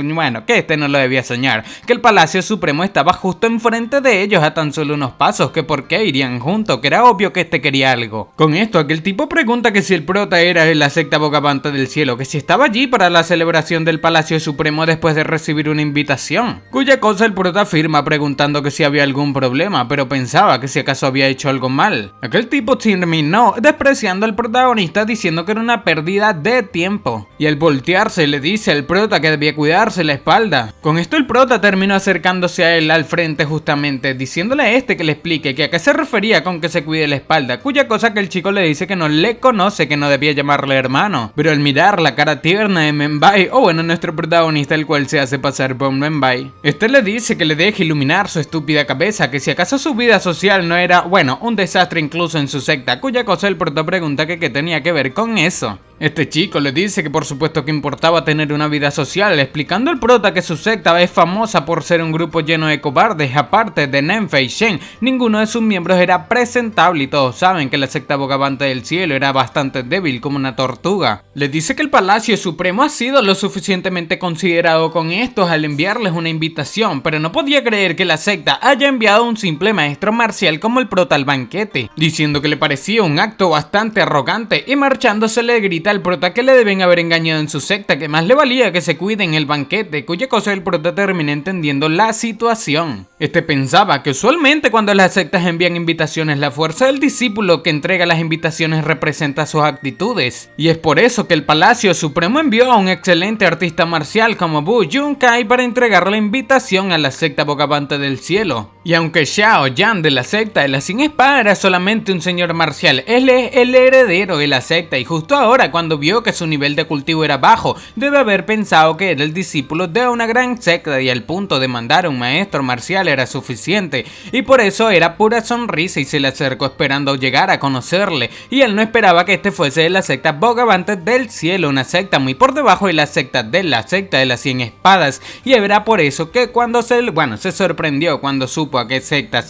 que este no lo debía soñar, que el Palacio Supremo estaba justo enfrente de ellos a tan solo unos pasos, que por qué irían juntos, que era obvio que este quería algo. Con esto, aquel tipo pregunta que si el prota era de la secta Bogavante del cielo, que si estaba allí para la celebración del Palacio Supremo después de recibir una invitación, cuya cosa el prota afirma preguntando que si había algún problema, pero pensaba que si acaso había hecho algo mal. Aquel tipo terminó despreciando al protagonista, diciendo que era una pérdida de tiempo, y al voltearse le dice al prota que debía cuidarse la espalda. Con esto el prota terminó acercándose a él al frente justamente, diciéndole a este que le explique que a qué se refería con que se cuide la espalda, cuya cosa que el chico le dice que no le conoce, que no debía llamarle hermano, pero al mirar la cara tierna de Menbai, nuestro protagonista, el cual se hace pasar por Menbai, este le dice que le deje iluminar su estúpida cabeza, que si acaso su vida social no era, un desastre incluso en su secta, cuya cosa el prota pregunta que qué tenía que ver con eso. Este chico le dice que por supuesto que importaba tener una vida social, explicando al prota que su secta es famosa por ser un grupo lleno de cobardes. Aparte de Nenfei Shen, ninguno de sus miembros era presentable y todos saben que la secta Bogavante del Cielo era bastante débil como una tortuga. Le dice que el Palacio Supremo ha sido lo suficientemente considerado con estos al enviarles una invitación, pero no podía creer que la secta haya enviado a un simple maestro marcial como el prota al banquete, diciendo que le parecía un acto bastante arrogante, y marchándose le grita al prota que le deben haber engañado en su secta, que más le valía que se cuide en el banquete, cuya cosa el prota termina entendiendo la situación. Este pensaba que usualmente cuando las sectas envían invitaciones, la fuerza del discípulo que entrega las invitaciones representa sus actitudes, y es por eso que el Palacio Supremo envió a un excelente artista marcial como Bu Yunkai para entregar la invitación a la secta Bogavante del Cielo. Y aunque Xiao Yan de la secta de la Sin Espada era solamente un señor marcial, él es el heredero de la secta, y justo ahora cuando vio que su nivel de cultivo era bajo, debe haber pensado que era el discípulo de una gran secta y al punto de mandar a un maestro marcial era suficiente, y por eso era pura sonrisa y se le acercó esperando llegar a conocerle, y él no esperaba que este fuese de la secta Bogavante del Cielo, una secta muy por debajo de la secta de las 100 espadas, y era por eso que cuando se sorprendió cuando supo a qué secta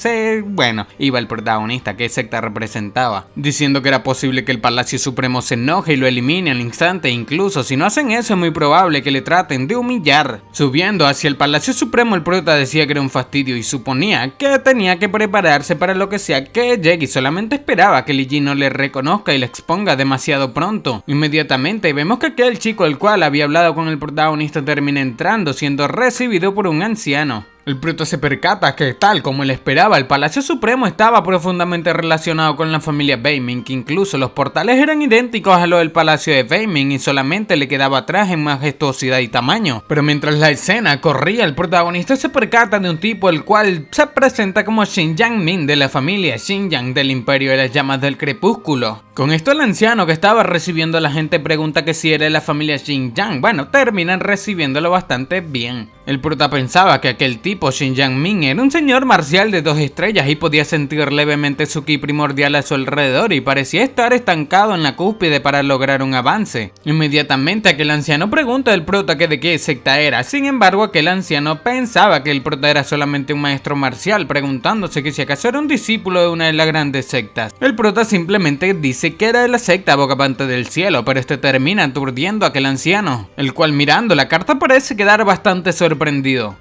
iba el protagonista, qué secta representaba, diciendo que era posible que el Palacio Supremo se enoje y lo elimine al instante, incluso si no hacen eso es muy probable que le traten de humillar. Subiendo hacia el Palacio Supremo, el prota decía que era un fastidio y suponía que tenía que prepararse para lo que sea que llegue, y solamente esperaba que Li Jin no le reconozca y le exponga demasiado pronto. Inmediatamente vemos que aquel chico el cual había hablado con el protagonista termina entrando, siendo recibido por un anciano. El prota se percata que, tal como él esperaba, el Palacio Supremo estaba profundamente relacionado con la familia Beiming, que incluso los portales eran idénticos a los del Palacio de Beiming y solamente le quedaba atrás en majestuosidad y tamaño. Pero mientras la escena corría, el protagonista se percata de un tipo el cual se presenta como Xinjiang Min de la familia Xinjiang del Imperio de las Llamas del Crepúsculo. Con esto el anciano que estaba recibiendo a la gente pregunta que si era de la familia Xinjiang. Terminan recibiéndolo bastante bien. El prota pensaba que aquel tipo, Xinjiang Min, era un señor marcial de 2 estrellas y podía sentir levemente su ki primordial a su alrededor y parecía estar estancado en la cúspide para lograr un avance. Inmediatamente aquel anciano pregunta al prota que de qué secta era, sin embargo aquel anciano pensaba que el prota era solamente un maestro marcial, preguntándose que si acaso era un discípulo de una de las grandes sectas. El prota simplemente dice que era de la secta Bogavante del Cielo, pero este termina aturdiendo a aquel anciano, el cual mirando la carta parece quedar bastante sorprendido.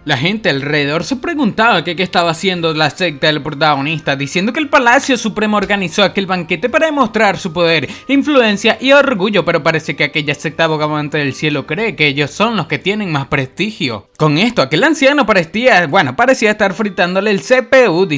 La gente alrededor se preguntaba qué estaba haciendo la secta del protagonista, diciendo que el Palacio Supremo organizó aquel banquete para demostrar su poder, influencia y orgullo, pero parece que aquella secta Bogavante del Cielo cree que ellos son los que tienen más prestigio. Con esto, aquel anciano parecía estar fritándole el CPU,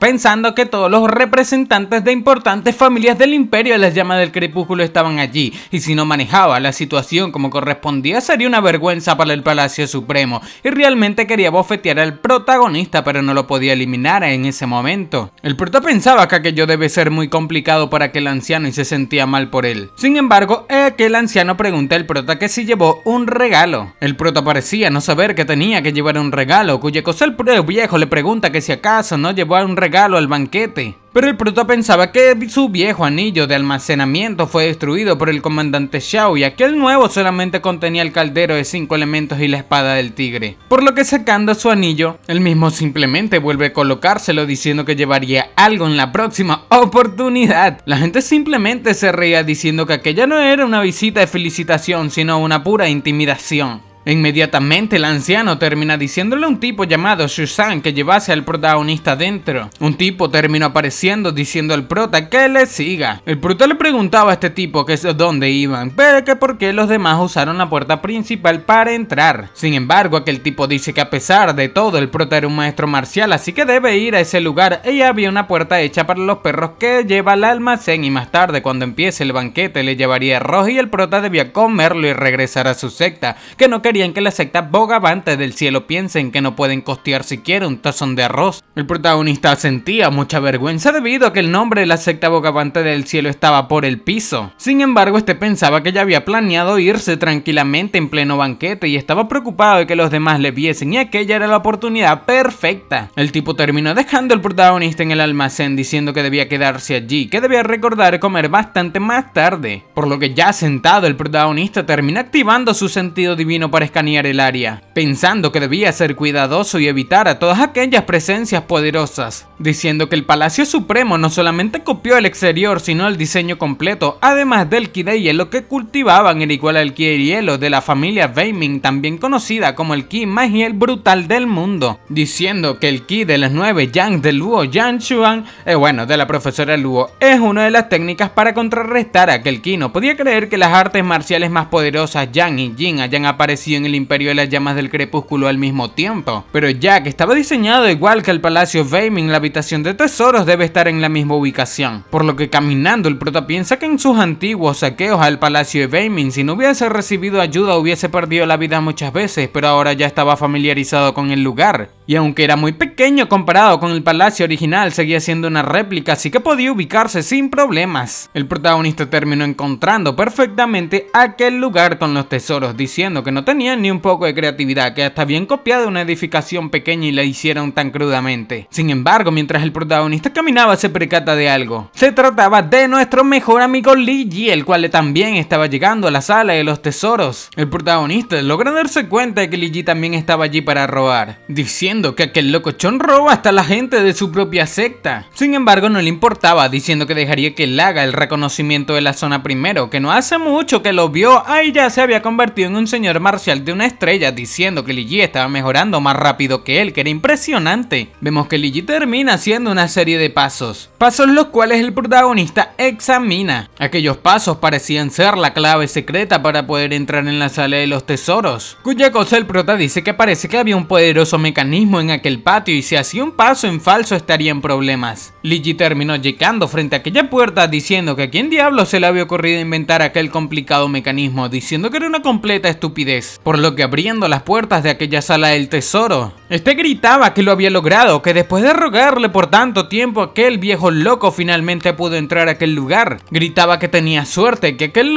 pensando que todos los representantes de importantes familias del Imperio de las Llamas del Crepúsculo estaban allí, y si no manejaba la situación como correspondía sería una vergüenza para el Palacio Supremo, y realmente quería bofetear al protagonista, pero no lo podía eliminar en ese momento. El prota pensaba que aquello debe ser muy complicado para aquel anciano y se sentía mal por él. Sin embargo, aquel anciano pregunta al prota que si llevó un regalo. El prota parecía no saber que tenía que llevar un regalo, cuya cosa el viejo le pregunta que si acaso no llevó un regalo al banquete. Pero el prota pensaba que su viejo anillo de almacenamiento fue destruido por el comandante Xiao y aquel nuevo solamente contenía el caldero de 5 elementos y la espada del tigre. Por lo que sacando su anillo, él mismo simplemente vuelve a colocárselo diciendo que llevaría algo en la próxima oportunidad. La gente simplemente se reía diciendo que aquella no era una visita de felicitación sino una pura intimidación. Inmediatamente el anciano termina diciéndole a un tipo llamado Shusan que llevase al protagonista dentro. Un tipo terminó apareciendo diciendo al prota que le siga. El prota le preguntaba a este tipo que es dónde iban, pero que por qué los demás usaron la puerta principal para entrar. Sin embargo, aquel tipo dice que a pesar de todo el prota era un maestro marcial, así que debe ir a ese lugar y había una puerta hecha para los perros que lleva al almacén, y más tarde cuando empiece el banquete le llevaría arroz y el prota debía comerlo y regresar a su secta, que no quería harían que la secta bogavante del cielo piensen que no pueden costear siquiera un tazón de arroz. El protagonista sentía mucha vergüenza debido a que el nombre de la secta bogavante del cielo estaba por el piso. Sin embargo, este pensaba que ya había planeado irse tranquilamente en pleno banquete y estaba preocupado de que los demás le viesen, y aquella era la oportunidad perfecta. El tipo terminó dejando al protagonista en el almacén diciendo que debía quedarse allí, que debía recordar comer bastante más tarde, por lo que ya sentado el protagonista termina activando su sentido divino para escanear el área, pensando que debía ser cuidadoso y evitar a todas aquellas presencias poderosas, diciendo que el Palacio Supremo no solamente copió el exterior sino el diseño completo, además del ki de hielo que cultivaban, el igual al ki de hielo de la familia Weiming, también conocida como el ki más brutal del mundo, diciendo que el ki de las 9 yang de Luo Yanshuan, de la profesora Luo, es una de las técnicas para contrarrestar aquel ki. No podía creer que las artes marciales más poderosas Yang y Jin hayan aparecido en el Imperio de las Llamas del Crepúsculo al mismo tiempo, pero ya que estaba diseñado igual que el Palacio Weiming, la habitación de tesoros debe estar en la misma ubicación, por lo que caminando el prota piensa que en sus antiguos saqueos al Palacio de Weiming, si no hubiese recibido ayuda hubiese perdido la vida muchas veces, pero ahora ya estaba familiarizado con el lugar, y aunque era muy pequeño comparado con el palacio original, seguía siendo una réplica, así que podía ubicarse sin problemas. El protagonista terminó encontrando perfectamente aquel lugar con los tesoros, diciendo que no tenían ni un poco de creatividad, que hasta habían copiado una edificación pequeña y la hicieron tan crudamente. Sin embargo, mientras el protagonista caminaba se percata de algo. Se trataba de nuestro mejor amigo Li Yi, el cual también estaba llegando a la sala de los tesoros. El protagonista logra darse cuenta de que Li Yi también estaba allí para robar, diciendo que aquel locochón roba hasta la gente de su propia secta. Sin embargo, no le importaba, diciendo que dejaría que él haga el reconocimiento de la zona primero, que no hace mucho que lo vio, ahí ya se había convertido en un señor marcial de una estrella, diciendo que Li Yi estaba mejorando más rápido que él, que era impresionante. Vemos que Li Yi termina haciendo una serie de pasos los cuales el protagonista examina. Aquellos pasos parecían ser la clave secreta para poder entrar en la sala de los tesoros, cuya cosa el prota dice que parece que había un poderoso mecanismo en aquel patio y si hacía un paso en falso estaría en problemas. Li Yi terminó llegando frente a aquella puerta diciendo que a quién diablo se le había ocurrido inventar aquel complicado mecanismo, diciendo que era una completa estupidez, por lo que abriendo las puertas de aquella sala del tesoro, este gritaba que lo había logrado, que después de rogarle por tanto tiempo aquel viejo loco finalmente pudo entrar a aquel lugar. Gritaba que tenía suerte, que aquel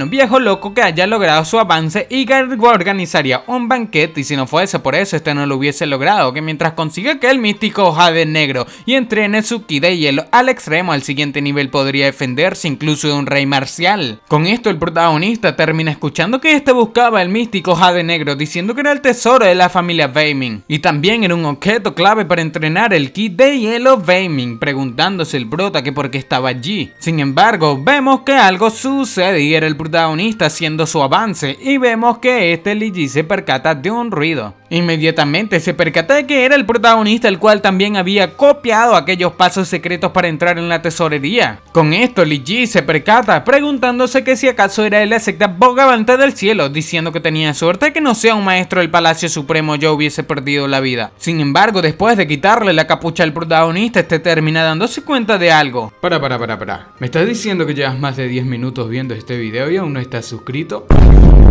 viejo loco que haya logrado su avance y que organizaría un banquete y si no fuese por eso este no lo hubiese logrado, que mientras consiga aquel místico jade negro y entrene su ki de hielo al extremo al siguiente nivel podría defenderse incluso de un rey marcial. Con esto el protagonista termina escuchando que este buscaba el místico jade negro, diciendo que era el tesoro de la familia Weiming y también era un objeto clave para entrenar el ki de hielo Weiming, preguntándose el prota que por qué estaba allí. Sin embargo, vemos que algo sucede y era el protagonista haciendo su avance y vemos que Li Yi se percata de un ruido. Inmediatamente se percata de que era el protagonista, el cual también había copiado aquellos pasos secretos para entrar en la tesorería. Con esto Li Yi se percata preguntándose que si acaso era de la secta bogavante del cielo, diciendo que tenía suerte de que no sea un maestro del Palacio Supremo ya hubiese perdido la vida. Sin embargo, después de quitarle la capucha al protagonista, este termina dándose cuenta de algo. Para. ¿Me estás diciendo que llevas más de 10 minutos viendo este video y aún no estás suscrito?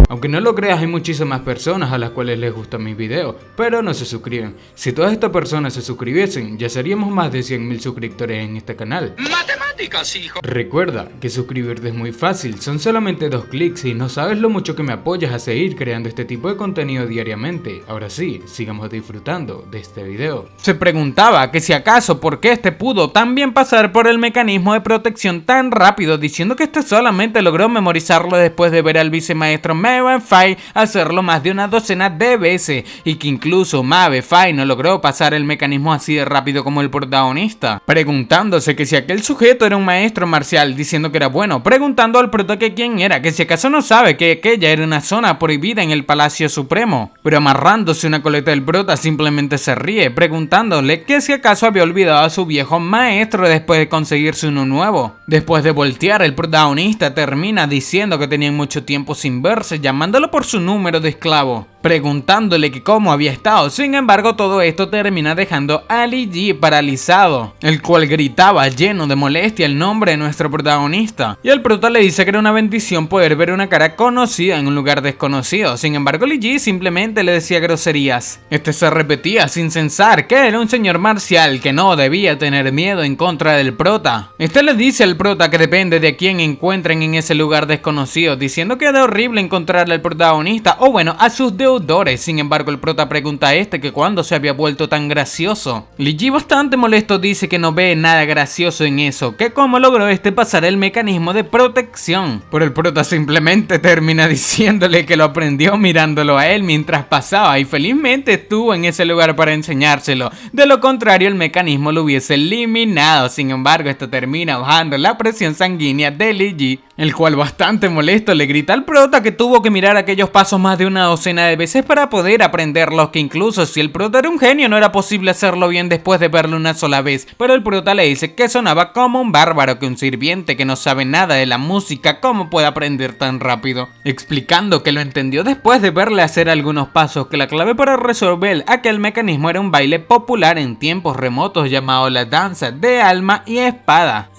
Aunque no lo creas, hay muchísimas personas a las cuales les gustan mis videos, pero no se suscriben. Si todas estas personas se suscribiesen, ya seríamos más de 100.000 suscriptores en este canal. ¡Matemáticas, hijo! Recuerda que suscribirte es muy fácil, son solamente 2 clics y no sabes lo mucho que me apoyas a seguir creando este tipo de contenido diariamente. Ahora sí, sigamos disfrutando de este video. Se preguntaba que si acaso por qué este pudo también pasar por el mecanismo de protección tan rápido, diciendo que este solamente logró memorizarlo después de ver al vicemaestro Maeve Fai hacerlo más de una docena de veces y que incluso Maeve Fai no logró pasar el mecanismo así de rápido como el protagonista, preguntándose que si aquel sujeto era un maestro marcial, diciendo que era bueno, preguntando al prota que quién era, que si acaso no sabe que aquella era una zona prohibida en el Palacio Supremo, pero amarrándose una coleta del prota simplemente se ríe, preguntándole que si acaso había olvidado a su viejo maestro después de conseguirse uno nuevo. Después de voltear, el protagonista termina diciendo que tenían mucho tiempo sin verse, llamándolo por su número de esclavo, preguntándole que cómo había estado. Sin embargo, todo esto termina dejando a Li Yi paralizado, el cual gritaba lleno de molestia bestia el nombre de nuestro protagonista. Y el prota le dice que era una bendición poder ver una cara conocida en un lugar desconocido. Sin embargo, Lee Ji simplemente le decía groserías. Este se repetía sin censar que era un señor marcial que no debía tener miedo en contra del prota. Este le dice al prota que depende de quién encuentren en ese lugar desconocido, diciendo que era horrible encontrarle al protagonista o bueno, a sus deudores. Sin embargo, el prota pregunta a este que cuándo se había vuelto tan gracioso. Lee Ji, bastante molesto, dice que no ve nada gracioso en eso, que cómo logró este pasar el mecanismo de protección. Pero el prota simplemente termina diciéndole que lo aprendió mirándolo a él mientras pasaba y felizmente estuvo en ese lugar para enseñárselo. De lo contrario, el mecanismo lo hubiese eliminado. Sin embargo, esto termina bajando la presión sanguínea de Lee Ji, el cual, bastante molesto, le grita al prota que tuvo que mirar aquellos pasos más de una docena de veces para poder aprenderlos, que incluso si el prota era un genio no era posible hacerlo bien después de verlo una sola vez. Pero el prota le dice que sonaba como un bárbaro, que un sirviente que no sabe nada de la música cómo puede aprender tan rápido, explicando que lo entendió después de verle hacer algunos pasos, que la clave para resolver aquel mecanismo era un baile popular en tiempos remotos llamado la danza de alma y espada.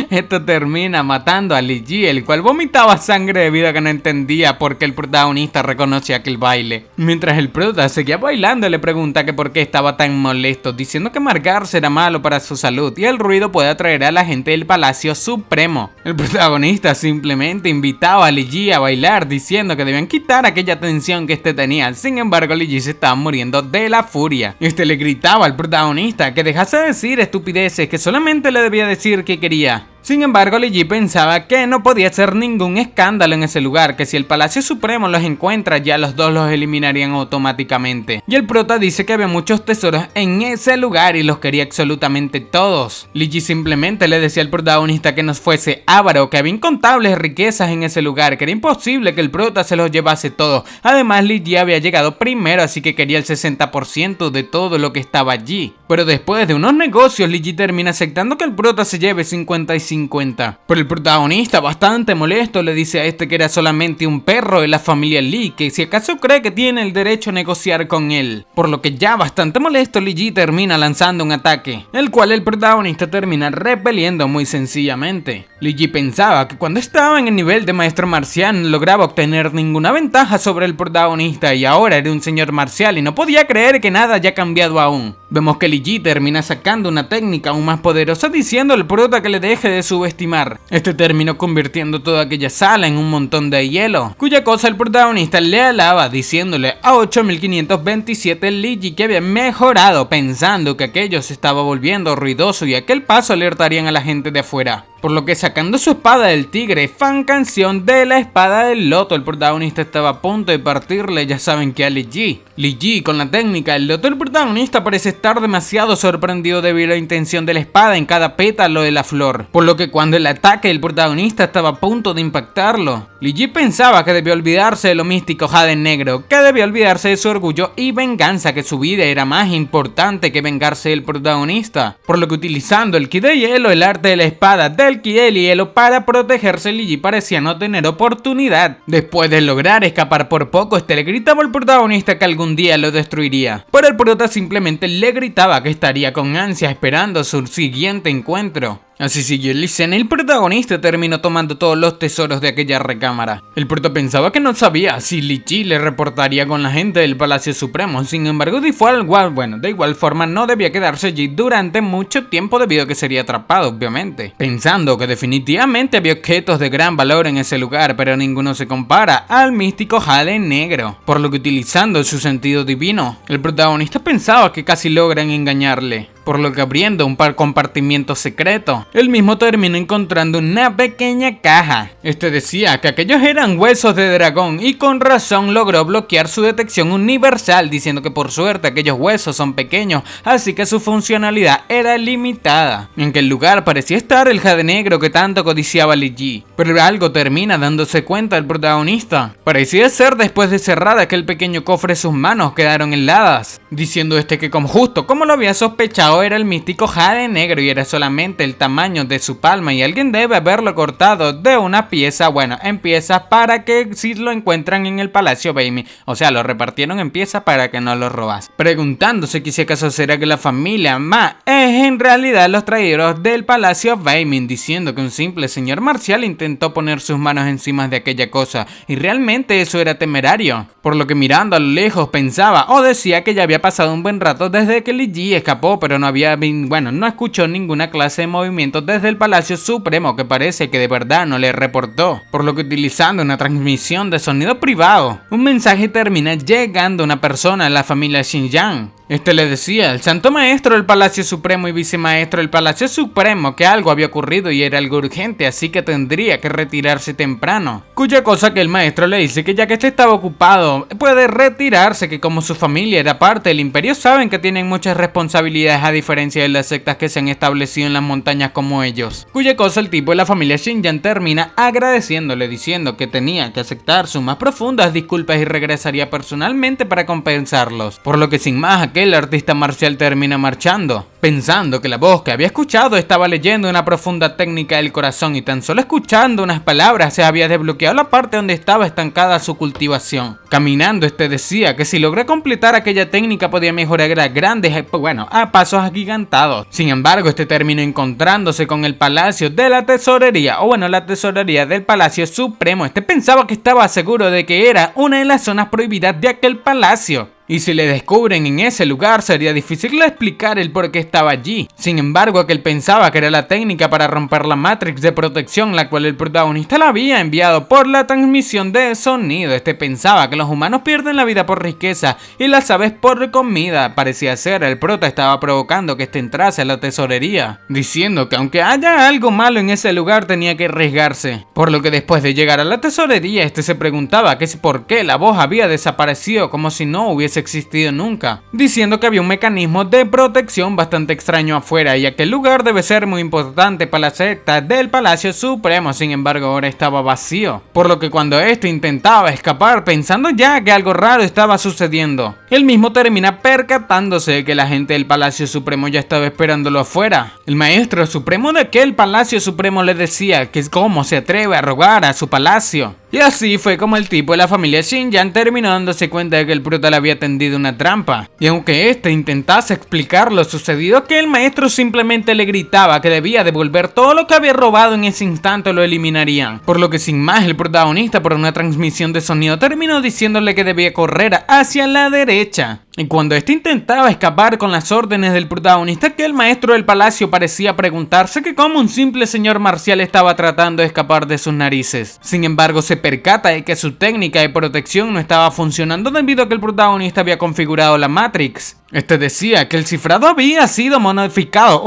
Esto termina matando a Lee Ji, el cual vomitaba sangre debido a que no entendía por qué el protagonista reconocía aquel baile. Mientras el prota seguía bailando, le pregunta que por qué estaba tan molesto, diciendo que amargarse era malo para su salud y el ruido puede atraer a la gente del Palacio Supremo. El protagonista simplemente invitaba a Lee Ji a bailar, diciendo que debían quitar aquella tensión que este tenía. Sin embargo, Lee Ji se estaba muriendo de la furia. Este le gritaba al protagonista que dejase de decir estupideces, que solamente le debía decir que quería. Sin embargo, Lee Ji pensaba que no podía hacer ningún escándalo en ese lugar, que si el Palacio Supremo los encuentra ya los dos los eliminarían automáticamente. Y el prota dice que había muchos tesoros en ese lugar y los quería absolutamente todos. Lee Ji simplemente le decía al protagonista que no fuese avaro, que había incontables riquezas en ese lugar, que era imposible que el prota se los llevase todos. Además, Lee Ji había llegado primero, así que quería el 60% de todo lo que estaba allí. Pero después de unos negocios, Lee Ji termina aceptando que el prota se lleve 55. Pero el protagonista, bastante molesto, le dice a este que era solamente un perro de la familia Lee, que si acaso cree que tiene el derecho a negociar con él. Por lo que ya bastante molesto, Lee Ji termina lanzando un ataque, el cual el protagonista termina repeliendo muy sencillamente. Lee Ji pensaba que cuando estaba en el nivel de maestro marcial no lograba obtener ninguna ventaja sobre el protagonista y ahora era un señor marcial y no podía creer que nada haya cambiado aún. Vemos que Lee Ji termina sacando una técnica aún más poderosa, diciendo al prota que le deje de subestimar. Este terminó convirtiendo toda aquella sala en un montón de hielo, cuya cosa el protagonista le alaba, diciéndole a 8527 Lee Ji que había mejorado, pensando que aquello se estaba volviendo ruidoso y aquel paso alertarían a la gente de afuera. Por lo que sacando su espada del tigre, fan canción de la espada del loto, el protagonista estaba a punto de partirle, ya saben que a Lee Ji. Lee Ji con la técnica del loto, el protagonista parece estar demasiado sorprendido debido a la intención de la espada en cada pétalo de la flor. Por lo que cuando el ataque del protagonista estaba a punto de impactarlo, Lee Ji pensaba que debía olvidarse de lo místico Jade Negro, que debía olvidarse de su orgullo y venganza, que su vida era más importante que vengarse del protagonista. Por lo que utilizando el ki de hielo, el arte de la espada del ki del hielo para protegerse, Lee Ji parecía no tener oportunidad. Después de lograr escapar por poco, este le gritaba al protagonista que algún día lo destruiría. Pero el prota simplemente le gritaba que estaría con ansia esperando su siguiente encuentro. Así siguió la escena y el protagonista terminó tomando todos los tesoros de aquella recámara. El prota pensaba que no sabía si Lee Ji le reportaría con la gente del Palacio Supremo. Sin embargo, de igual forma no debía quedarse allí durante mucho tiempo debido a que sería atrapado, obviamente. Pensando que definitivamente había objetos de gran valor en ese lugar, pero ninguno se compara al místico Jade Negro. Por lo que utilizando su sentido divino, el protagonista pensaba que casi logran engañarle. Por lo que abriendo un compartimiento secreto, él mismo terminó encontrando una pequeña caja. Este decía que aquellos eran huesos de dragón y con razón logró bloquear su detección universal, diciendo que por suerte aquellos huesos son pequeños, así que su funcionalidad era limitada. En que el lugar parecía estar el Jade Negro que tanto codiciaba Lee Ji, pero algo termina dándose cuenta el protagonista. Parecía ser después de cerrar aquel pequeño cofre sus manos quedaron heladas, diciendo este que justo como lo había sospechado, Xiao era el místico jade negro y era solamente el tamaño de su palma y alguien debe haberlo cortado de una pieza, bueno, en piezas para que si lo encuentran en el Palacio Beiming, o sea, lo repartieron en piezas para que no lo robas. Preguntándose que si acaso será que la familia Ma es en realidad los traidores del Palacio Beiming, diciendo que un simple señor marcial intentó poner sus manos encima de aquella cosa y realmente eso era temerario, por lo que mirando a lo lejos pensaba o decía que ya había pasado un buen rato desde que Li Ji escapó, pero no escuchó ninguna clase de movimiento desde el Palacio Supremo, que parece que de verdad no le reportó, por lo que utilizando una transmisión de sonido privado, un mensaje termina llegando a una persona en la familia Xinjiang. Este le decía al Santo Maestro del Palacio Supremo y Vicemaestro del Palacio Supremo que algo había ocurrido y era algo urgente, así que tendría que retirarse temprano. Cuya cosa que el maestro le dice que ya que este estaba ocupado, puede retirarse, que como su familia era parte del imperio, saben que tienen muchas responsabilidades a diferencia de las sectas que se han establecido en las montañas como ellos. Cuya cosa el tipo de la familia Xinjiang termina agradeciéndole, diciendo que tenía que aceptar sus más profundas disculpas y regresaría personalmente para compensarlos. Por lo que sin más, el artista marcial termina marchando, pensando que la voz que había escuchado estaba leyendo una profunda técnica del corazón y tan solo escuchando unas palabras se había desbloqueado la parte donde estaba estancada su cultivación. Caminando decía que si logra completar aquella técnica podía mejorar a a pasos agigantados. Sin embargo, terminó encontrándose con el Palacio de la Tesorería, la Tesorería del Palacio Supremo. Pensaba que estaba seguro de que era una de las zonas prohibidas de aquel palacio. Y si le descubren en ese lugar sería difícil explicar el por qué estaba allí. Sin embargo, aquel pensaba que era la técnica para romper la Matrix de protección, la cual el protagonista la había enviado por la transmisión de sonido. Pensaba que los humanos pierden la vida por riqueza y las aves por comida. Parecía ser, el prota estaba provocando que entrase a la tesorería, diciendo que aunque haya algo malo en ese lugar tenía que arriesgarse. Por lo que después de llegar a la tesorería, se preguntaba que por qué la voz había desaparecido como si no hubiese existido nunca, diciendo que había un mecanismo de protección bastante extraño afuera y aquel lugar debe ser muy importante para la secta del Palacio Supremo. Sin embargo, ahora estaba vacío, por lo que cuando intentaba escapar pensando ya que algo raro estaba sucediendo, él mismo termina percatándose de que la gente del Palacio Supremo ya estaba esperándolo afuera. El maestro supremo de aquel Palacio Supremo le decía que cómo se atreve a robar a su palacio. Y así fue como el tipo de la familia Xinjiang terminó dándose cuenta de que el prota le había tendido una trampa. Y aunque intentase explicar lo sucedido, que el maestro simplemente le gritaba que debía devolver todo lo que había robado en ese instante, lo eliminarían. Por lo que sin más, el protagonista por una transmisión de sonido terminó diciéndole que debía correr hacia la derecha. Y cuando intentaba escapar con las órdenes del protagonista, que el maestro del palacio parecía preguntarse que cómo un simple señor marcial estaba tratando de escapar de sus narices. Sin embargo, se percata de que su técnica de protección no estaba funcionando debido a que el protagonista había configurado la Matrix. Decía que el cifrado había sido modificado,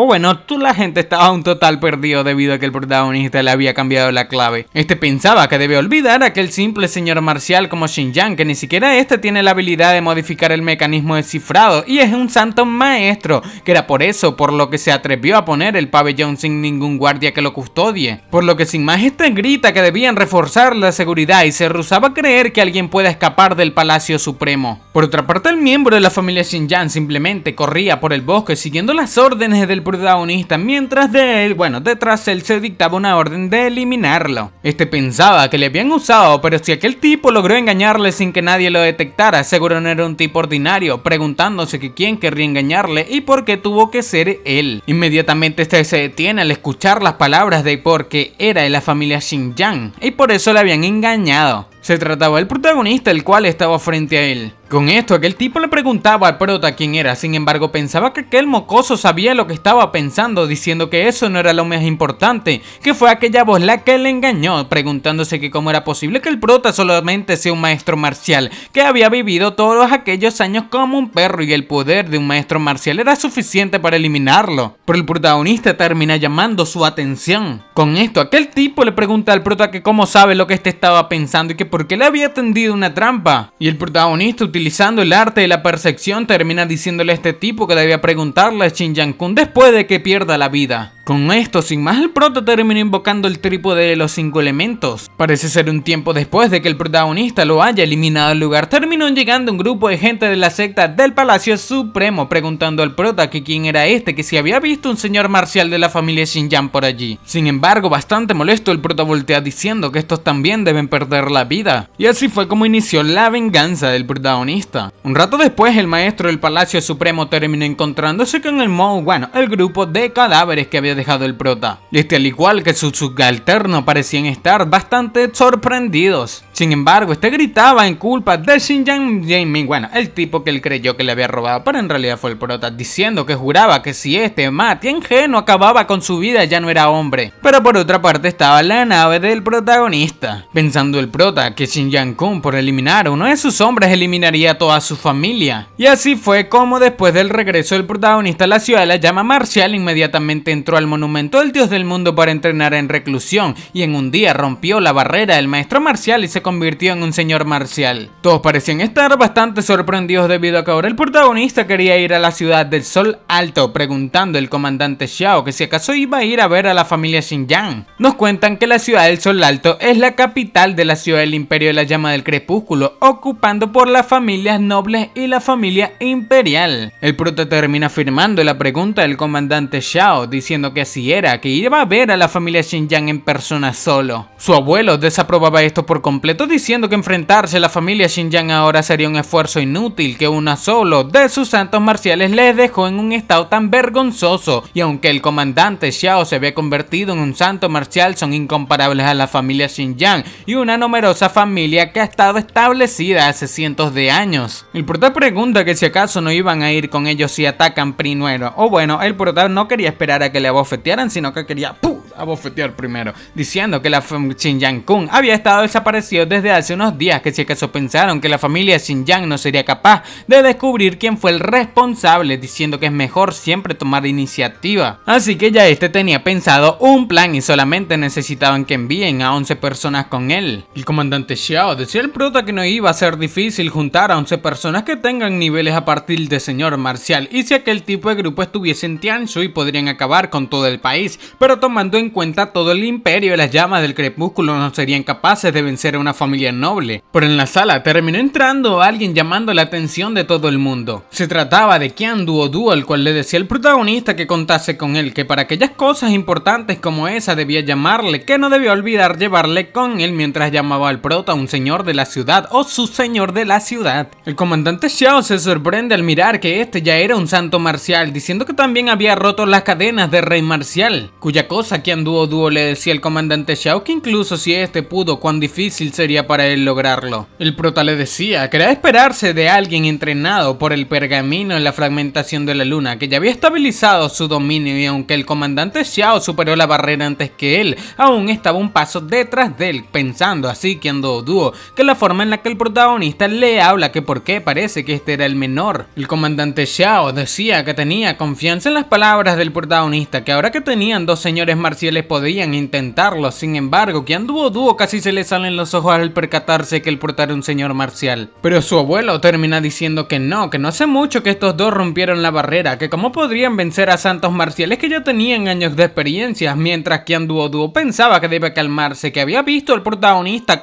la gente estaba un total perdido debido a que el protagonista le había cambiado la clave. Pensaba que debe olvidar a aquel simple señor marcial como Xinjiang, que ni siquiera tiene la habilidad de modificar el mecanismo de cifrado y es un santo maestro, que era por eso por lo que se atrevió a poner el pabellón sin ningún guardia que lo custodie. Por lo que sin más grita que debían reforzar la seguridad y se rehusaba a creer que alguien pueda escapar del Palacio Supremo. Por otra parte, el miembro de la familia Xinjiang simplemente corría por el bosque siguiendo las órdenes del protagonista, mientras detrás de él se dictaba una orden de eliminarlo. Pensaba que le habían usado, pero si aquel tipo logró engañarle sin que nadie lo detectara, seguro no era un tipo ordinario, preguntándose que quién querría engañarle y por qué tuvo que ser él. Inmediatamente se detiene al escuchar las palabras de por qué era de la familia Xinjiang y por eso le habían engañado. Se trataba del protagonista, el cual estaba frente a él. Con esto, aquel tipo le preguntaba al prota quién era, sin embargo pensaba que aquel mocoso sabía lo que estaba pensando, diciendo que eso no era lo más importante, que fue aquella voz la que le engañó, preguntándose que cómo era posible que el prota solamente sea un maestro marcial, que había vivido todos aquellos años como un perro y el poder de un maestro marcial era suficiente para eliminarlo. Pero el protagonista termina llamando su atención. Con esto, aquel tipo le pregunta al prota que cómo sabe lo que estaba pensando y que por qué le había tendido una trampa. Y el protagonista, utilizando el arte de la percepción, termina diciéndole a este tipo que debía preguntarle a Xinjiang Kun después de que pierda la vida. Con esto, sin más, el prota terminó invocando el trípode de los 5 elementos. Parece ser un tiempo después de que el protagonista lo haya eliminado del lugar, terminó llegando un grupo de gente de la secta del Palacio Supremo preguntando al prota que quién era que si había visto un señor marcial de la familia Xinjiang por allí. Sin embargo, bastante molesto, el prota voltea diciendo que estos también deben perder la vida. Y así fue como inició la venganza del protagonista. Un rato después, el maestro del Palacio Supremo terminó encontrándose con el grupo de cadáveres que había dejado el prota. Al igual que su subalterno, parecían estar bastante sorprendidos. Sin embargo, gritaba en culpa de Xinjiang Gaming, el tipo que él creyó que le había robado, pero en realidad fue el prota, diciendo que juraba que si Mati ingenuo acababa con su vida ya no era hombre. Pero por otra parte estaba la nave del protagonista, pensando el prota que Xinjiang Kun por eliminar a uno de sus hombres eliminaría a toda su familia. Y así fue como después del regreso del protagonista a la ciudad de la llama marcial, inmediatamente entró al monumento del dios del mundo para entrenar en reclusión, y en un día rompió la barrera del maestro marcial y se convirtió en un señor marcial. Todos parecían estar bastante sorprendidos debido a que ahora el protagonista quería ir a la ciudad del Sol Alto, preguntando el comandante Xiao que si acaso iba a ir a ver a la familia Xinjiang. Nos cuentan que la ciudad del Sol Alto es la capital de la ciudad del Imperio de la Llama del Crepúsculo, ocupando por las familias nobles y la familia imperial. El prota termina afirmando la pregunta del comandante Xiao, diciendo que así era, que iba a ver a la familia Xinjiang en persona solo. Su abuelo desaprobaba esto por completo, diciendo que enfrentarse a la familia Xinjiang ahora sería un esfuerzo inútil, que uno solo de sus santos marciales les dejó en un estado tan vergonzoso, y aunque el comandante Xiao se había convertido en un santo marcial, son incomparables a la familia Xinjiang y una numerosa familia que ha estado establecida hace cientos de años. El prota pregunta que si acaso no iban a ir con ellos si atacan primero, o bueno, el prota no quería esperar a que le abofetearan, sino que quería abofetear primero, diciendo que la Xinjiang Kun había estado desaparecido desde hace unos días, que si acaso pensaron que la familia Xinjiang no sería capaz de descubrir quién fue el responsable, diciendo que es mejor siempre tomar iniciativa. Así que ya tenía pensado un plan y solamente necesitaban que envíen a 11 personas con él. El comandante Xiao decía al prota que no iba a ser difícil juntar a 11 personas que tengan niveles a partir de señor marcial, y si aquel tipo de grupo estuviese en Tianshui podrían acabar con todo el país, pero tomando en cuenta todo el imperio de las llamas del crepúsculo no serían capaces de vencer a una familia noble. Pero en la sala terminó entrando alguien llamando la atención de todo el mundo. Se trataba de Qian Duoduo, el cual le decía al protagonista que contase con él, que para aquellas cosas importantes como esa debía llamarle, que no debía olvidar llevarle con él mientras llamaba al prota un señor de la ciudad o su señor de la ciudad. El comandante Xiao se sorprende al mirar que ya era un santo marcial, diciendo que también había roto las cadenas de rey marcial, cuya cosa Qian Duoduo le decía al comandante Xiao que incluso si pudo, cuán difícil sería para él lograrlo. El prota le decía que era de esperarse de alguien entrenado por el pergamino en la fragmentación de la luna, que ya había estabilizado su dominio, y aunque el comandante Xiao superó la barrera antes que él, aún estaba un paso detrás de él, pensando así Qian Duoduo que la forma en la que el protagonista le habla, que por qué parece que era el menor. El comandante Xiao decía que tenía confianza en las palabras del protagonista, que ahora que tenían 2 señores marciales podían intentarlo. Sin embargo, Qian Duoduo casi se le salen los ojos al percatarse que el prota era un señor marcial. Pero su abuelo termina diciendo que no hace mucho que estos dos rompieron la barrera, que cómo podrían vencer a santos marciales que ya tenían años de experiencia, mientras Qian Duoduo pensaba que debía calmarse, que había visto al protagonista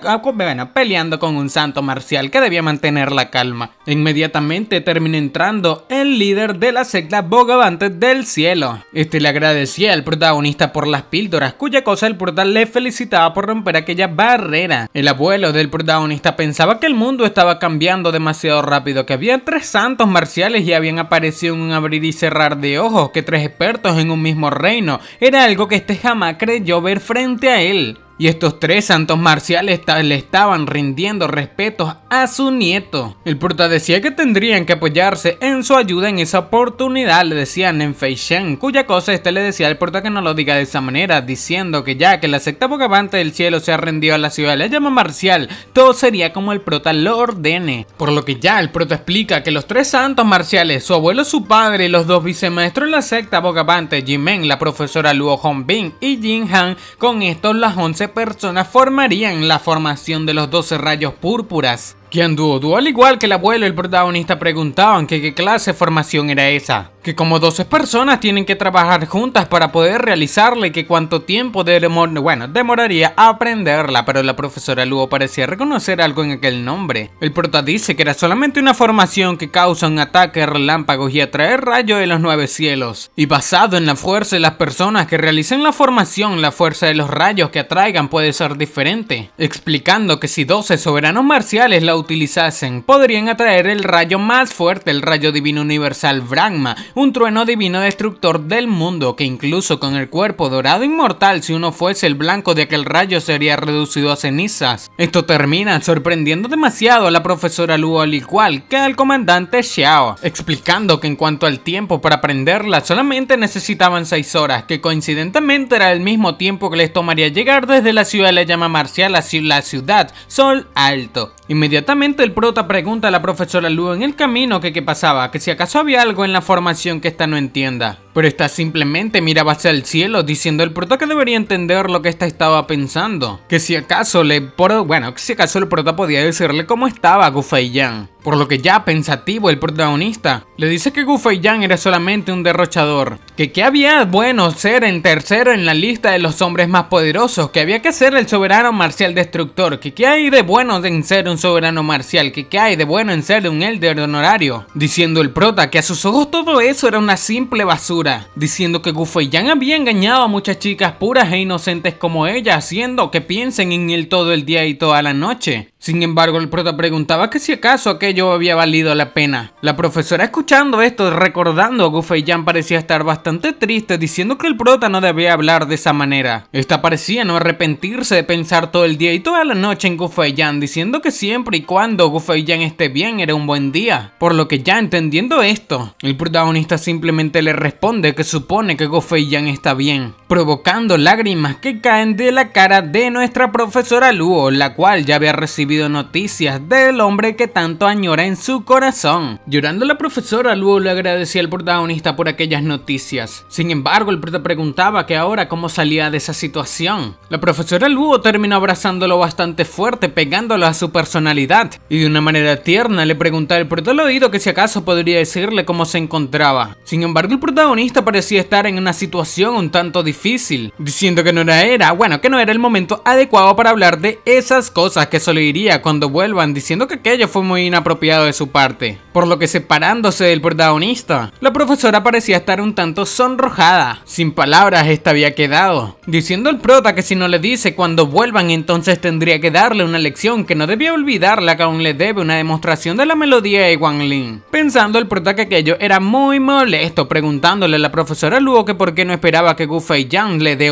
peleando con un santo marcial, que debía mantener la calma. Inmediatamente terminó entrando el líder de la secta Bogavantes del Cielo. Le agradecía al protagonista por las píldoras, cuya cosa el prota le felicitaba por romper aquella barrera. El abuelo del protagonista pensaba que el mundo estaba cambiando demasiado rápido, que había 3 santos marciales y habían aparecido en un abrir y cerrar de ojos, que 3 expertos en un mismo reino era algo que jamás creyó ver frente a él. Y estos 3 santos marciales le estaban rindiendo respetos a su nieto. El prota decía que tendrían que apoyarse en su ayuda en esa oportunidad, le decían en Feishen, cuya cosa le decía al prota que no lo diga de esa manera, diciendo que ya que la secta Bogavante del Cielo se ha rendido a la ciudad de la llama marcial, todo sería como el prota lo ordene. Por lo que ya el prota explica que los 3 santos marciales, su abuelo, su padre y los 2 vicemaestros de la secta Bogavante, Jimen, la profesora Luo Hongbin y Jin Han, con estos las 11 personas formarían la formación de los 12 rayos púrpuras. Qian Duoduo, al igual que el abuelo y el protagonista, preguntaban que qué clase de formación era esa. que como 12 personas tienen que trabajar juntas para poder realizarla y que cuánto tiempo demoraría aprenderla, pero la profesora Luo parecía reconocer algo en aquel nombre. El prota dice que era solamente una formación que causa un ataque de relámpagos y atraer rayos de los 9 cielos, y basado en la fuerza de las personas que realicen la formación, la fuerza de los rayos que atraigan puede ser diferente, explicando que si 12 soberanos marciales la utilizasen, podrían atraer el rayo más fuerte, el rayo divino universal Brahma, un trueno divino destructor del mundo, que incluso con el cuerpo dorado inmortal, si uno fuese el blanco de aquel rayo sería reducido a cenizas. Esto termina sorprendiendo demasiado a la profesora Luo, al igual que al comandante Xiao, explicando que en cuanto al tiempo para aprenderla solamente necesitaban 6 horas, que coincidentemente era el mismo tiempo que les tomaría llegar desde la ciudad de la llama marcial a la ciudad Sol Alto. Inmediatamente el prota pregunta a la profesora Luo en el camino que qué pasaba, que si acaso había algo en la formación que esta no entienda. Pero esta simplemente miraba hacia el cielo, diciendo al prota que debería entender lo que esta estaba pensando. Que si acaso el prota podía decirle cómo estaba Gu Feiyan. Por lo que ya pensativo el protagonista le dice que Gu Feiyan era solamente un derrochador, que qué había bueno ser en tercero en la lista de los hombres más poderosos, que había que ser el soberano marcial destructor, que qué hay de bueno en ser un soberano marcial, que qué hay de bueno en ser un elder honorario, diciendo el prota que a sus ojos todo eso era una simple basura, diciendo que Gu Feiyan había engañado a muchas chicas puras e inocentes como ella, haciendo que piensen en él todo el día y toda la noche. Sin embargo, el prota preguntaba que si acaso aquello había valido la pena. La profesora, escuchando esto, recordando a Gu Feiyan, parecía estar bastante triste, diciendo que el prota no debía hablar de esa manera. Esta parecía no arrepentirse de pensar todo el día y toda la noche en Gu Feiyan, diciendo que siempre y cuando Gu Feiyan esté bien era un buen día. Por lo que ya entendiendo esto, el protagonista simplemente le responde que supone que Gu Feiyan está bien, provocando lágrimas que caen de la cara de nuestra profesora Luo, la cual ya había recibido noticias del hombre que tanto añora en su corazón. Llorando, la profesora Luo le agradecía al protagonista por aquellas noticias. Sin embargo, el prota preguntaba que ahora cómo salía de esa situación. La profesora Luo terminó abrazándolo bastante fuerte, pegándolo a su personalidad, y de una manera tierna le preguntaba al prota al oído que si acaso podría decirle cómo se encontraba. Sin embargo, el protagonista parecía estar en una situación un tanto difícil, diciendo que no era el momento adecuado para hablar de esas cosas, que solo iría cuando vuelvan, diciendo que aquello fue muy inapropiado de su parte. Por lo que, separándose del protagonista, la profesora parecía estar un tanto sonrojada. Sin palabras esta había quedado, diciendo al prota que si no le dice cuando vuelvan, entonces tendría que darle una lección, que no debía olvidarla, que aún le debe una demostración de la melodía de Wang Lin. Pensando el prota que aquello era muy molesto, preguntándole a la profesora Luo que por qué no esperaba que Gu Feiyan le dé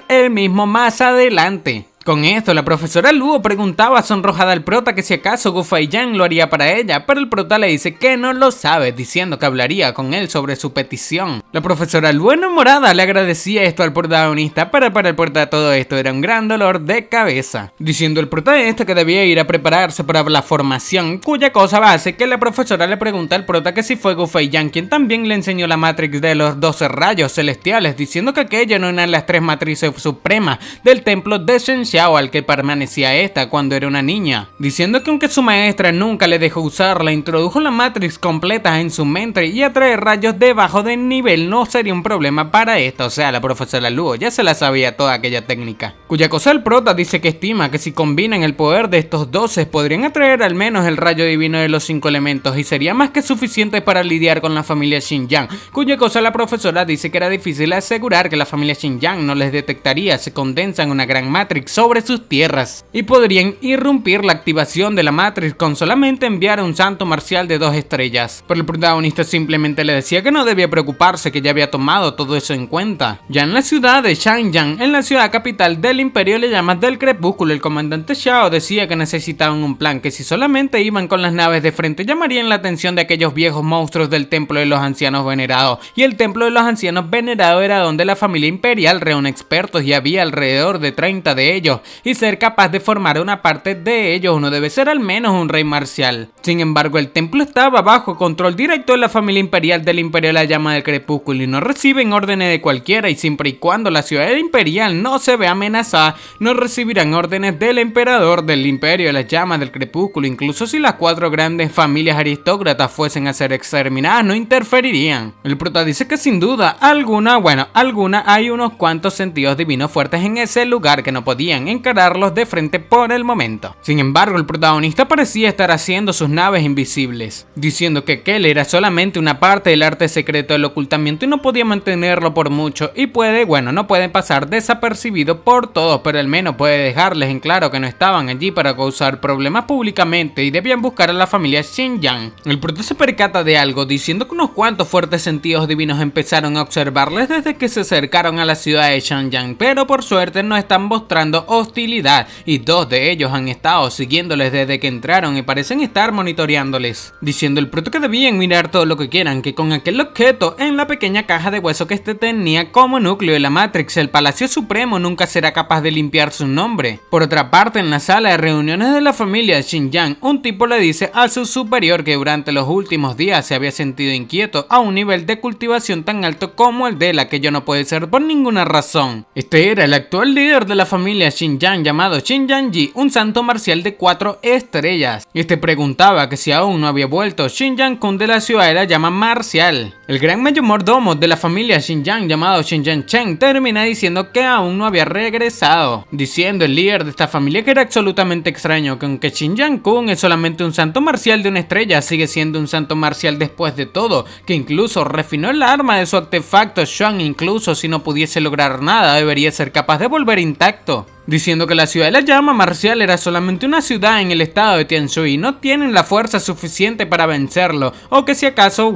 él mismo más adelante. Con esto, la profesora Luo preguntaba sonrojada al prota que si acaso Gu Feiyan lo haría para ella, pero el prota le dice que no lo sabe, diciendo que hablaría con él sobre su petición. La profesora Luo, enamorada, le agradecía esto al protagonista, pero para el prota todo esto era un gran dolor de cabeza, diciendo el protagonista que debía ir a prepararse para la formación, cuya cosa base que la profesora le pregunta al prota que si fue Gu Feiyan quien también le enseñó la Matrix de los 12 rayos celestiales, diciendo que aquella no eran las 3 matrices supremas del templo de Shen al que permanecía esta cuando era una niña, diciendo que aunque su maestra nunca le dejó usarla, introdujo la Matrix completa en su mente y atraer rayos debajo del nivel no sería un problema para esta. O sea, la profesora Luo ya se la sabía toda aquella técnica, cuya cosa el prota dice que estima que si combinan el poder de estos 12 podrían atraer al menos el rayo divino de los 5 elementos y sería más que suficiente para lidiar con la familia Xinjiang, cuya cosa la profesora dice que era difícil asegurar que la familia Xinjiang no les detectaría, se condensa en una gran Matrix sobre sus tierras y podrían irrumpir la activación de la Matrix con solamente enviar a un santo marcial de 2 estrellas. Pero el protagonista simplemente le decía que no debía preocuparse, que ya había tomado todo eso en cuenta. Ya en la ciudad de Xianyang, en la ciudad capital del Imperio de Llamas del Crepúsculo, el comandante Xiao decía que necesitaban un plan, que si solamente iban con las naves de frente llamarían la atención de aquellos viejos monstruos del templo de los ancianos venerados, y el templo de los ancianos venerados era donde la familia imperial reúne expertos y había alrededor de 30 de ellos ellos y ser capaz de formar una parte de ellos. Uno debe ser al menos un rey marcial. Sin embargo, el templo estaba bajo control directo de la familia imperial del Imperio de la Llama del Crepúsculo y no reciben órdenes de cualquiera, y siempre y cuando la ciudad imperial no se ve amenazada, no recibirán órdenes del emperador del Imperio de la Llama del Crepúsculo. Incluso si las 4 grandes familias aristócratas fuesen a ser exterminadas, no interferirían. El prota dice que sin duda alguna hay unos cuantos sentidos divinos fuertes en ese lugar que no podían encararlos de frente por el momento. Sin embargo, el protagonista parecía estar haciendo sus naves invisibles, diciendo que aquel era solamente una parte del arte secreto del ocultamiento y no podía mantenerlo por mucho, y no puede pasar desapercibido por todos, pero al menos puede dejarles en claro que no estaban allí para causar problemas públicamente y debían buscar a la familia Xinjiang. El prota se percata de algo, diciendo que unos cuantos fuertes sentidos divinos empezaron a observarles desde que se acercaron a la ciudad de Xinjiang, pero por suerte no están mostrando hostilidad, y 2 de ellos han estado siguiéndoles desde que entraron y parecen estar monitoreándoles, diciendo el prota que debían mirar todo lo que quieran, que con aquel objeto en la pequeña caja de hueso que este tenía como núcleo de la Matrix, el Palacio Supremo nunca será capaz de limpiar su nombre. Por otra parte, en la sala de reuniones de la familia Xinjiang, un tipo le dice a su superior que durante los últimos días se había sentido inquieto a un nivel de cultivación tan alto como el de él, aquello no puede ser por ninguna razón. Este era el actual líder de la familia Xinjiang llamado Xinjiang Yi, un santo marcial de 4 estrellas. Este preguntaba que si aún no había vuelto Xinjiang Kun de la ciudad de la llama marcial. El gran mayordomo de la familia Xinjiang llamado Xinjiang Chen termina diciendo que aún no había regresado, diciendo el líder de esta familia que era absolutamente extraño, que aunque Xinjiang Kun es solamente un santo marcial de 1 estrella, sigue siendo un santo marcial después de todo, que incluso refinó el arma de su artefacto Xuan, incluso si no pudiese lograr nada, debería ser capaz de volver intacto. Diciendo que la ciudad de la llama marcial era solamente una ciudad en el estado de Tianshui y no tienen la fuerza suficiente para vencerlo, o que si acaso,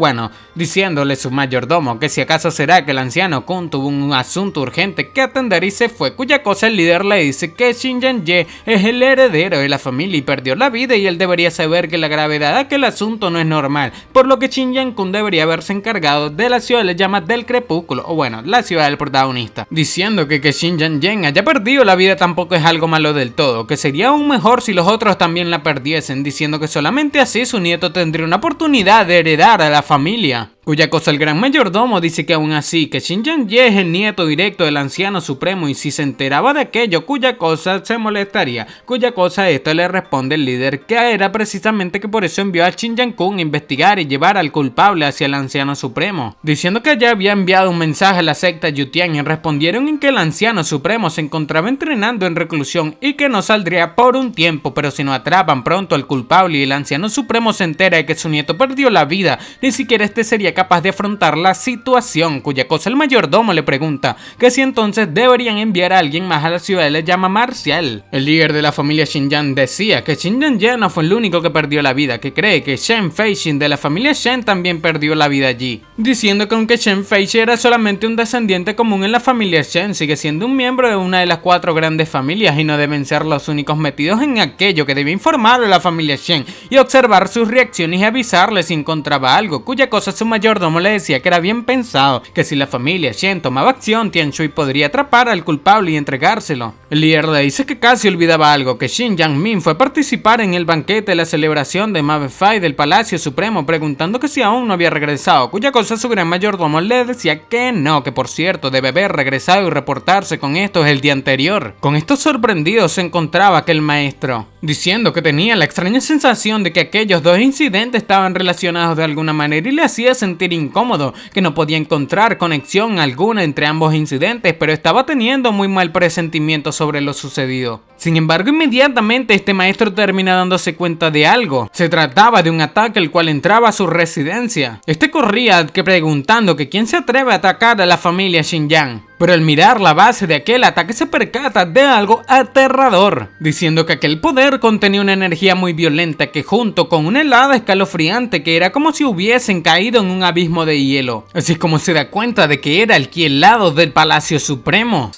diciéndole su mayordomo que si acaso será que el anciano Kun tuvo un asunto urgente que atender y se fue, cuya cosa el líder le dice que Xinjiang Ye es el heredero de la familia y perdió la vida, y él debería saber que la gravedad de aquel asunto no es normal, por lo que Xinjiang Kun debería haberse encargado de la ciudad de la llama del crepúsculo, la ciudad del protagonista, diciendo que Xinjiang Ye haya perdido la vida tampoco es algo malo del todo, que sería aún mejor si los otros también la perdiesen, diciendo que solamente así su nieto tendría una oportunidad de heredar a la familia. Cuya cosa el gran mayordomo dice que aún así, que Xinjiang Ye es el nieto directo del anciano supremo y si se enteraba de aquello, cuya cosa se molestaría, cuya cosa a esto le responde el líder que era precisamente que por eso envió a Xinjiang Kun a investigar y llevar al culpable hacia el anciano supremo, diciendo que ya había enviado un mensaje a la secta Yutian y respondieron en que el anciano supremo se encontraba entrenando en reclusión y que no saldría por un tiempo, pero si no atrapan pronto al culpable y el anciano supremo se entera de que su nieto perdió la vida, ni siquiera este sería capaz de afrontar la situación, cuya cosa el mayordomo le pregunta que si entonces deberían enviar a alguien más a la ciudad de la llama marcial. El líder de la familia Xinjiang decía que Xinjiang Ye no fue el único que perdió la vida, que cree que Shen Feixin de la familia Shen también perdió la vida allí, diciendo que aunque Shen Feixin era solamente un descendiente común en la familia Shen, sigue siendo un miembro de una de las 4 grandes familias y no deben ser los únicos metidos en aquello, que debe informar a la familia Shen y observar sus reacciones y avisarle si encontraba algo, cuya cosa su mayordomo le decía que era bien pensado, que si la familia Shen tomaba acción, Tianshui podría atrapar al culpable y entregárselo. El líder le dice que casi olvidaba algo, que Xinjiang Min fue a participar en el banquete de la celebración de Mabefai del Palacio Supremo, preguntando que si aún no había regresado, cuya cosa su gran mayordomo le decía que no, que por cierto debe haber regresado y reportarse con estos el día anterior. Con estos sorprendidos se encontraba aquel maestro, diciendo que tenía la extraña sensación de que aquellos 2 incidentes estaban relacionados de alguna manera y le hacía sentir incómodo, que no podía encontrar conexión alguna entre ambos incidentes, pero estaba teniendo muy mal presentimiento sobre lo sucedido. Sin embargo, inmediatamente este maestro termina dándose cuenta de algo. Se trataba de un ataque el cual entraba a su residencia. Este corría preguntando que quién se atreve a atacar a la familia Xinjiang. Pero al mirar la base de aquel ataque se percata de algo aterrador, diciendo que aquel poder contenía una energía muy violenta que junto con una helada escalofriante que era como si hubiesen caído en un abismo de hielo. Así es como se da cuenta de que era el lado del Palacio Supremo.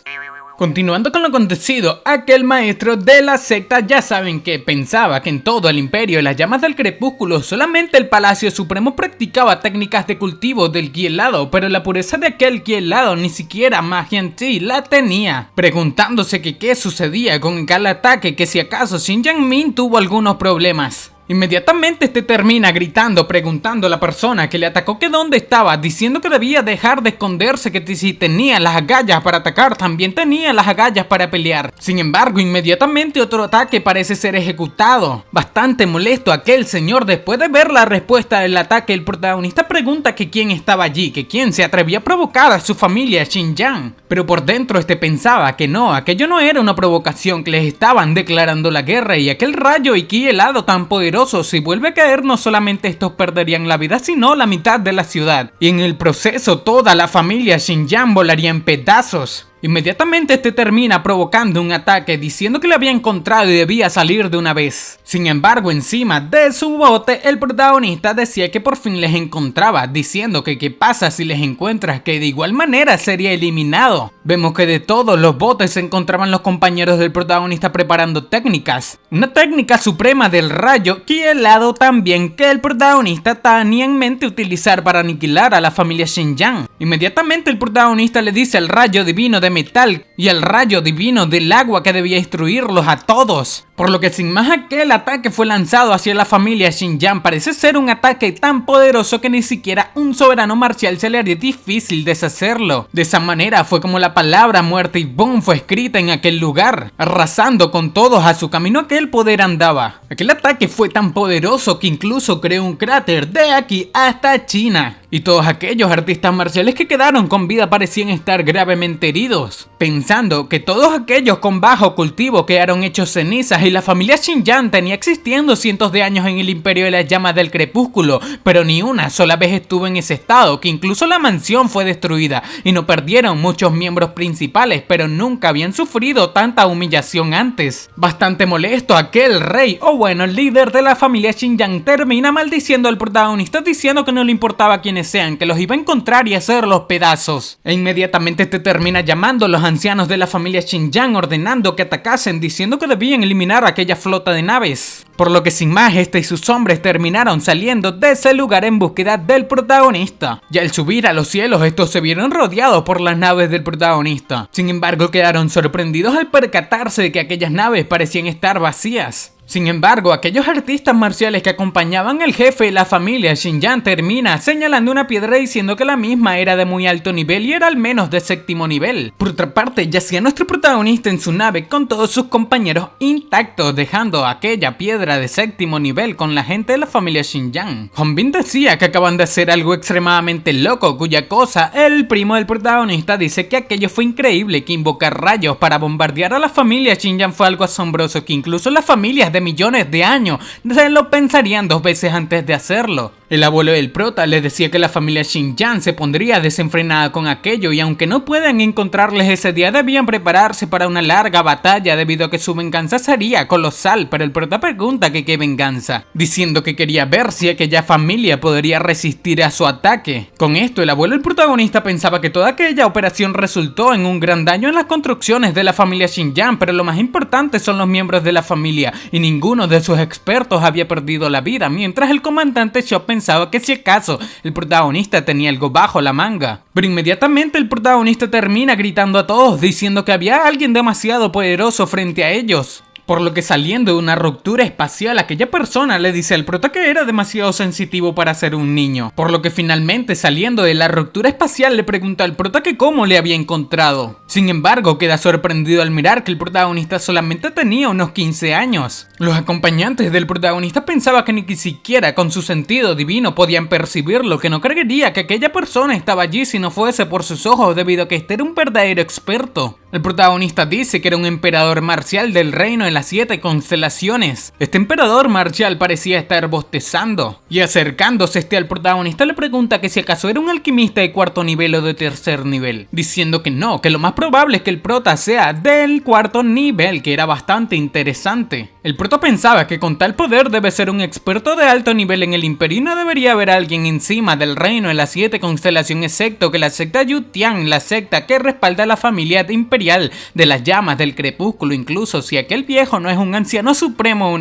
Continuando con lo acontecido, aquel maestro de la secta ya saben que pensaba que en todo el imperio de las llamas del crepúsculo solamente el Palacio Supremo practicaba técnicas de cultivo del ki helado, pero la pureza de aquel ki helado ni siquiera magia en sí la tenía, preguntándose que qué sucedía con el ataque, que si acaso Shin Yang-min tuvo algunos problemas. Inmediatamente termina gritando, preguntando a la persona que le atacó que dónde estaba, diciendo que debía dejar de esconderse, que si tenía las agallas para atacar, también tenía las agallas para pelear. Sin embargo, inmediatamente otro ataque parece ser ejecutado. Bastante molesto aquel señor, después de ver la respuesta del ataque, el protagonista pregunta que quién estaba allí, que quién se atrevía a provocar a su familia Xinjiang. Pero por dentro pensaba que no, aquello no era una provocación, que les estaban declarando la guerra, y aquel rayo y ki helado tan poderoso, si vuelve a caer, no solamente estos perderían la vida, sino la mitad de la ciudad. Y en el proceso toda la familia Xinjiang volaría en pedazos. Inmediatamente termina provocando un ataque, diciendo que le había encontrado y debía salir de una vez. Sin embargo, encima de su bote, el protagonista decía que por fin les encontraba, diciendo que qué pasa si les encuentras, que de igual manera sería eliminado. Vemos que de todos los botes se encontraban los compañeros del protagonista preparando técnicas. Una técnica suprema del rayo ki helado también, que el protagonista tenía en mente utilizar para aniquilar a la familia Xinjiang. Inmediatamente el protagonista le dice al rayo divino de metal y al rayo divino del agua que debía destruirlos a todos. Por lo que sin más aquel ataque fue lanzado hacia la familia Xinjiang. Parece ser un ataque tan poderoso que ni siquiera un soberano marcial se le haría difícil deshacerlo. De esa manera fue como la palabra muerte y boom fue escrita en aquel lugar, arrasando con todos a su camino aquel poder andaba. Aquel ataque fue tan poderoso que incluso creó un cráter de aquí hasta China. Y todos aquellos artistas marciales que quedaron con vida parecían estar gravemente heridos, pensando que todos aquellos con bajo cultivo quedaron hechos cenizas y la familia Xinjiang tenía existiendo cientos de años en el imperio de las llamas del crepúsculo, pero ni una sola vez estuvo en ese estado, que incluso la mansión fue destruida y no perdieron muchos miembros principales, pero nunca habían sufrido tanta humillación antes. Bastante molesto, aquel rey, o bueno, el líder de la familia Xinjiang, termina maldiciendo al protagonista, diciendo que no le importaba quiénes sean, que los iba a encontrar y hacerlos pedazos. E inmediatamente termina llamando a los ancianos de la familia Xinjiang, ordenando que atacasen, diciendo que debían eliminar a aquella flota de naves. Por lo que sin más, y sus hombres terminaron saliendo de ese lugar en búsqueda del protagonista. Y al subir a los cielos, estos se vieron rodeados por las naves del protagonista. Sin embargo, quedaron sorprendidos al percatarse de que aquellas naves parecían estar vacías. Sin embargo, aquellos artistas marciales que acompañaban al jefe de la familia Xinjiang termina señalando una piedra diciendo que la misma era de muy alto nivel y era al menos de séptimo nivel. Por otra parte, yacía nuestro protagonista en su nave con todos sus compañeros intactos, dejando aquella piedra de séptimo nivel con la gente de la familia Xinjiang. Hongbin decía que acaban de hacer algo extremadamente loco, cuya cosa el primo del protagonista dice que aquello fue increíble, que invocar rayos para bombardear a la familia Xinjiang fue algo asombroso, que incluso las familias de millones de años se lo pensarían dos veces antes de hacerlo. El abuelo del prota les decía que la familia Xinjiang se pondría desenfrenada con aquello y aunque no puedan encontrarles ese día debían prepararse para una larga batalla debido a que su venganza sería colosal, pero el prota pregunta que qué venganza, diciendo que quería ver si aquella familia podría resistir a su ataque. Con esto el abuelo del protagonista pensaba que toda aquella operación resultó en un gran daño en las construcciones de la familia Xinjiang, pero lo más importante son los miembros de la familia y ninguno de sus expertos había perdido la vida, mientras el comandante Shaw pensaba que si acaso el protagonista tenía algo bajo la manga. Pero inmediatamente el protagonista termina gritando a todos diciendo que había alguien demasiado poderoso frente a ellos. Por lo que saliendo de una ruptura espacial, aquella persona le dice al prota que era demasiado sensitivo para ser un niño. Por lo que finalmente saliendo de la ruptura espacial le pregunta al prota que cómo le había encontrado. Sin embargo, queda sorprendido al mirar que el protagonista solamente tenía unos 15 años. Los acompañantes del protagonista pensaban que ni siquiera con su sentido divino podían percibirlo, que no creería que aquella persona estaba allí si no fuese por sus ojos debido a que este era un verdadero experto. El protagonista dice que era un emperador marcial del reino de las 7 constelaciones. Este emperador marcial parecía estar bostezando y acercándose al protagonista le pregunta que si acaso era un alquimista de cuarto nivel o de tercer nivel, diciendo que no, que lo más probable es que el prota sea del cuarto nivel, que era bastante interesante. El prota pensaba que con tal poder debe ser un experto de alto nivel en el imperio y no debería haber alguien encima del reino de las 7 constelaciones, excepto que la secta Yutian, la secta que respalda a la familia imperial de las llamas del crepúsculo. Incluso si aquel viejo no es un anciano supremo, de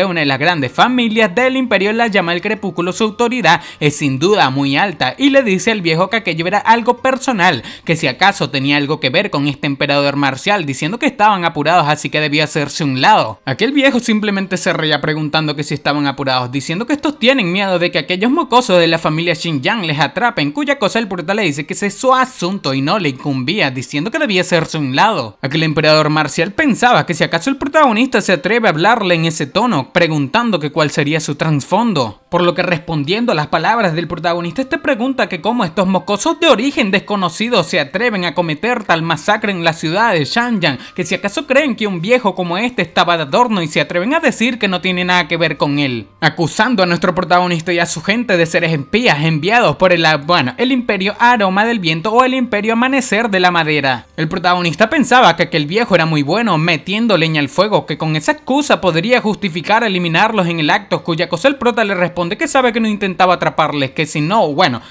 una de las grandes familias del imperio de la llama del crepúsculo, su autoridad es sin duda muy alta, y le dice al viejo que aquello era algo personal, que si acaso tenía algo que ver con este emperador marcial, diciendo que estaban apurados, así que debía hacerse un lado. Aquel viejo simplemente se reía preguntando que si estaban apurados, diciendo que estos tienen miedo de que aquellos mocosos de la familia Xinjiang les atrapen, cuya cosa el prota le dice que ese es su asunto y no le incumbía, diciendo que debía hacerse un lado. Aquel emperador marcial pensaba que si acaso el protagonista se atreve a hablarle en ese tono, preguntando que cuál sería su trasfondo. Por lo que, respondiendo a las palabras del protagonista, este pregunta que cómo estos mocosos de origen desconocido se atreven a cometer tal masacre en la ciudad de Xianyang, que si acaso creen que un viejo como este estaba de adorno y se atreven a decir que no tiene nada que ver con él, acusando a nuestro protagonista y a su gente de ser espías enviados por el imperio Aroma del Viento o el imperio Amanecer de la Madera. El protagonista pensaba que aquel viejo era muy bueno metiendo leña al fuego, que con esa excusa podría justificar eliminarlos en el acto, cuya cosa el prota le responde que sabe que no intentaba atraparles, que si no,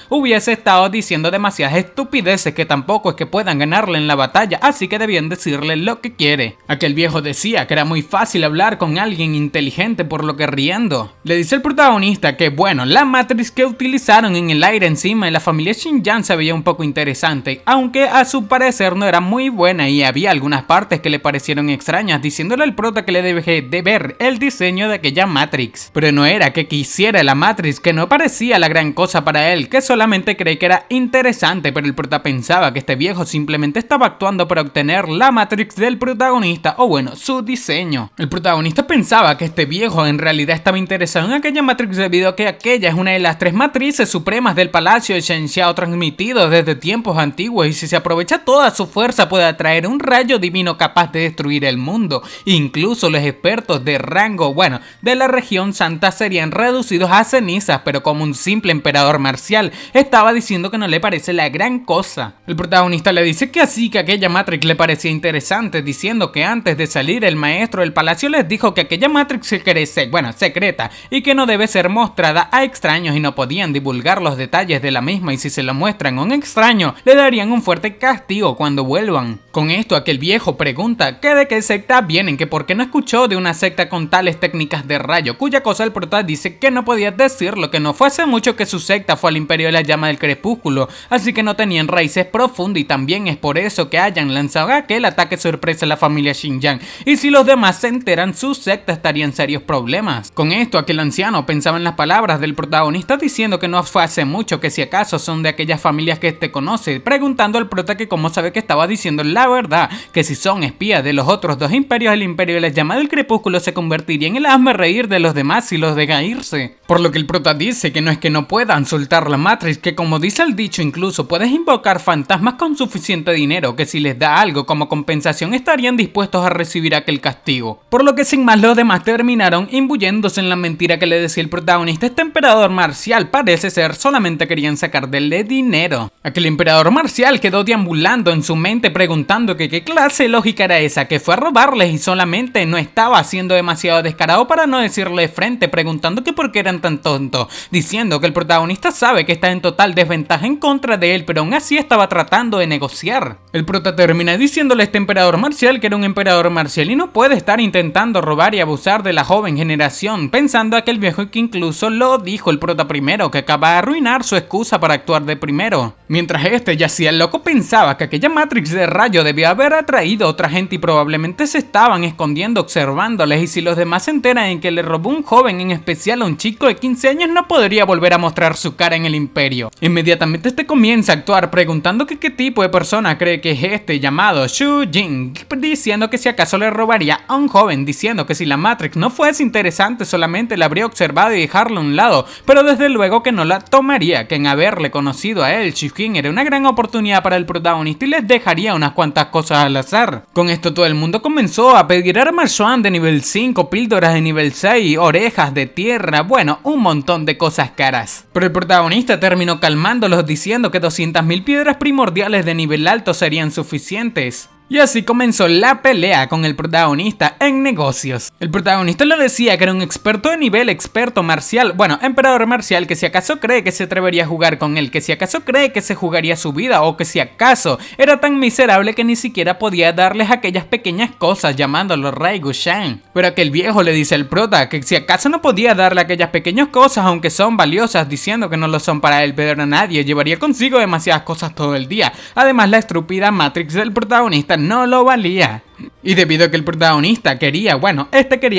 hubiese estado diciendo demasiadas estupideces, que tampoco es que puedan ganarle en la batalla, así que debían decirle lo que quiere. Aquel viejo decía que era muy fácil hablar con alguien inteligente, por lo que riendo le dice el protagonista que la Matrix que utilizaron en el aire encima de la familia Xinjiang se veía un poco interesante, aunque a su parecer no era muy buena y había algunas partes que le parecieron extrañas, diciéndole al prota que le debe de ver el diseño de aquella Matrix. Pero no era que quisiera la Matrix, que no parecía la gran cosa para él, que solamente cree que era interesante, pero el prota pensaba que este viejo simplemente estaba actuando para obtener la Matrix del protagonista, su diseño. El protagonista pensaba que este viejo en realidad estaba interesado en aquella Matrix debido a que aquella es una de las 3 matrices supremas del palacio de Shen Xiao transmitidos desde tiempos antiguos, y si se aprovecha toda su fuerza puede atraer un rayo divino capaz de destruir el mundo. Incluso los expertos de rango, de la región santa serían reducidos a cenizas, pero como un simple emperador marcial estaba diciendo que no le parece la gran cosa. El protagonista le dice que así que aquella Matrix le parecía interesante, diciendo que antes de salir el maestro del palacio les dijo que aquella Matrix secreta y que no debe ser mostrada a extraños y no podían divulgar los detalles de la misma, y si se lo muestran a un extraño le darían un fuerte castigo cuando vuelvan. Con esto aquel viejo pregunta que de qué secta vienen, que por qué no escuchó de una secta con tales técnicas de rayo, cuya cosa el prota dice que no podía decirlo, que no fue hace mucho que su secta fue al imperio de la llama del crepúsculo, así que no tenían raíces profundas, y también es por eso que hayan lanzado aquel ataque sorpresa a la familia Xinjiang, y si los demás se enteran su secta estaría en serios problemas. Con esto aquel anciano pensaba en las palabras del protagonista diciendo que no fue hace mucho, que si acaso son de aquellas familias que este conoce, preguntando al prota que cómo sabe que estaba diciendo la verdad, que si son espías de los otros 2 imperios, el imperio de la llama del crepúsculo se convertiría en el hazme reír de los demás y los deja irse. Por lo que el prota dice que no es que no puedan soltar la Matrix, que como dice el dicho incluso puedes invocar fantasmas con suficiente dinero, que si les da algo como compensación estarían dispuestos a recibir aquel castigo. Por lo que sin más los demás terminaron imbuyéndose en la mentira que le decía el protagonista. Este emperador marcial parece ser solamente querían sacarle dinero. Aquel emperador marcial quedó deambulando en su mente preguntando que qué clase de lógica era esa, que fue a robarles y solamente no estaba siendo demasiado descarado para no decirle de frente, preguntando que por qué eran tan tontos, diciendo que el protagonista sabe que está en total desventaja en contra de él, pero aún así estaba tratando de negociar. El prota termina diciéndole a este emperador marcial que era un emperador marcial y no puede estar intentando robar y abusar de la joven generación, pensando a aquel viejo que incluso lo dijo el prota primero, que acaba de arruinar su excusa para actuar de primero. Mientras este yacía, el loco pensaba que aquella Matrix de rayo debía haber atraído a otra gente y probablemente se estaban escondiendo observándoles, y si los demás se enteran en que le robó un joven, en especial a un chico de 15 años, no podría volver a mostrar su cara en el imperio. Inmediatamente este comienza a actuar preguntando que qué tipo de persona cree que es este llamado Xu Jing, diciendo que si acaso le robaría a un joven, diciendo que si la Matrix no fuese interesante solamente la habría observado y dejarlo a un lado, pero desde luego que no la tomaría, que en haberle conocido a él, Xu Jing era una gran oportunidad para el protagonista y les dejaría unas cuantas cosas al azar. Con esto todo el mundo comenzó a pedir armas Shuan de nivel 5, píldoras de nivel 6, orejas de tierra, un montón de cosas caras. Pero el protagonista terminó calmándolos diciendo que 200.000 piedras primordiales de nivel alto serían suficientes. Y así comenzó la pelea con el protagonista en negocios. El protagonista le decía que era un experto de nivel, experto marcial, bueno, emperador marcial, que si acaso cree que se atrevería a jugar con él, que si acaso cree que se jugaría su vida, o que si acaso era tan miserable que ni siquiera podía darles aquellas pequeñas cosas llamándolo Rei Gushan. Pero aquel viejo le dice al prota que si acaso no podía darle aquellas pequeñas cosas aunque son valiosas, diciendo que no lo son para él, pero nadie llevaría consigo demasiadas cosas todo el día. Además, la estúpida Matrix del protagonista no lo valía. Y debido a que el protagonista quería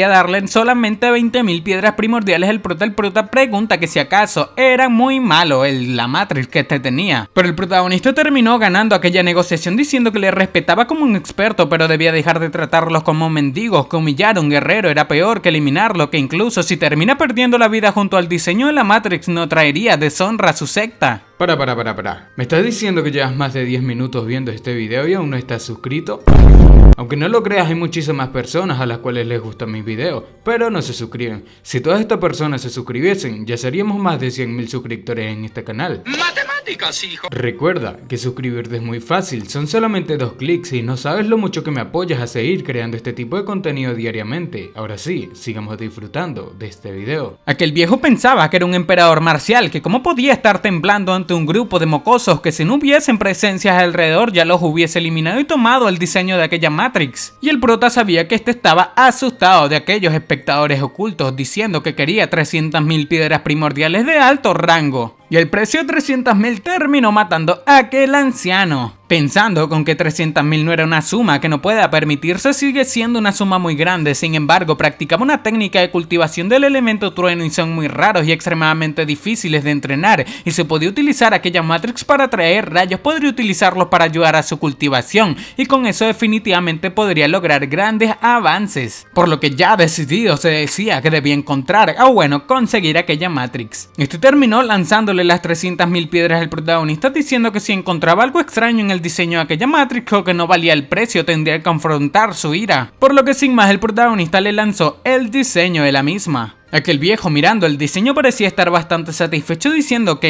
darle solamente 20.000 piedras primordiales, el prota pregunta que si acaso era muy malo la Matrix que tenía. Pero el protagonista terminó ganando aquella negociación diciendo que le respetaba como un experto, pero debía dejar de tratarlos como mendigos, que humillar a un guerrero era peor que eliminarlo, que incluso si termina perdiendo la vida junto al diseño de la Matrix no traería deshonra a su secta. Para. ¿Me estás diciendo que llevas más de 10 minutos viendo este video y aún no estás suscrito? Aunque no lo creas, hay muchísimas personas a las cuales les gustan mis videos, pero no se suscriben. Si todas estas personas se suscribiesen, ya seríamos más de 100.000 suscriptores en este canal. ¡Matemáticas, hijo! Recuerda que suscribirte es muy fácil, son solamente 2 clics y no sabes lo mucho que me apoyas a seguir creando este tipo de contenido diariamente. Ahora sí, sigamos disfrutando de este video. Aquel viejo pensaba que era un emperador marcial, que cómo podía estar temblando ante un grupo de mocosos que si no hubiesen presencias alrededor ya los hubiese eliminado y tomado el diseño de aquella Matrix. Y el prota sabía que este estaba asustado de aquellos espectadores ocultos diciendo que quería 300.000 piedras primordiales de alto rango. Y el precio de 300.000 terminó matando a aquel anciano. Pensando con que 300.000 no era una suma que no pueda permitirse, sigue siendo una suma muy grande. Sin embargo, practicaba una técnica de cultivación del elemento trueno y son muy raros y extremadamente difíciles de entrenar. Y se podía utilizar aquella Matrix para atraer rayos, podría utilizarlos para ayudar a su cultivación. Y con eso definitivamente podría lograr grandes avances. Por lo que ya decidido se decía que debía encontrar, conseguir aquella Matrix. Este terminó lanzándole las 300.000 piedras al protagonista diciendo que si encontraba algo extraño en el diseño de aquella Matrix o que no valía el precio tendría que confrontar su ira. Por lo que sin más el protagonista le lanzó el diseño de la misma. Aquel viejo mirando el diseño parecía estar bastante satisfecho diciendo que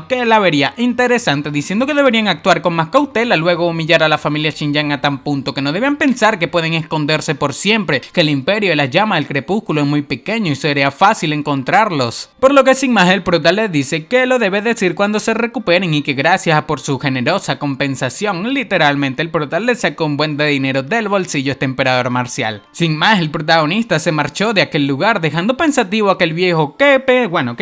que la vería interesante, diciendo que deberían actuar con más cautela, luego humillar a la familia Xinjiang a tan punto que no debían pensar que pueden esconderse por siempre, que el imperio de las llamas del crepúsculo es muy pequeño y sería fácil encontrarlos. Por lo que sin más el prota le dice que lo debe decir cuando se recuperen y que gracias por su generosa compensación, literalmente el prota le sacó un buen de dinero del bolsillo a este emperador marcial. Sin más el protagonista se marchó de aquel lugar dejando pensativo a aquel viejo ¿qué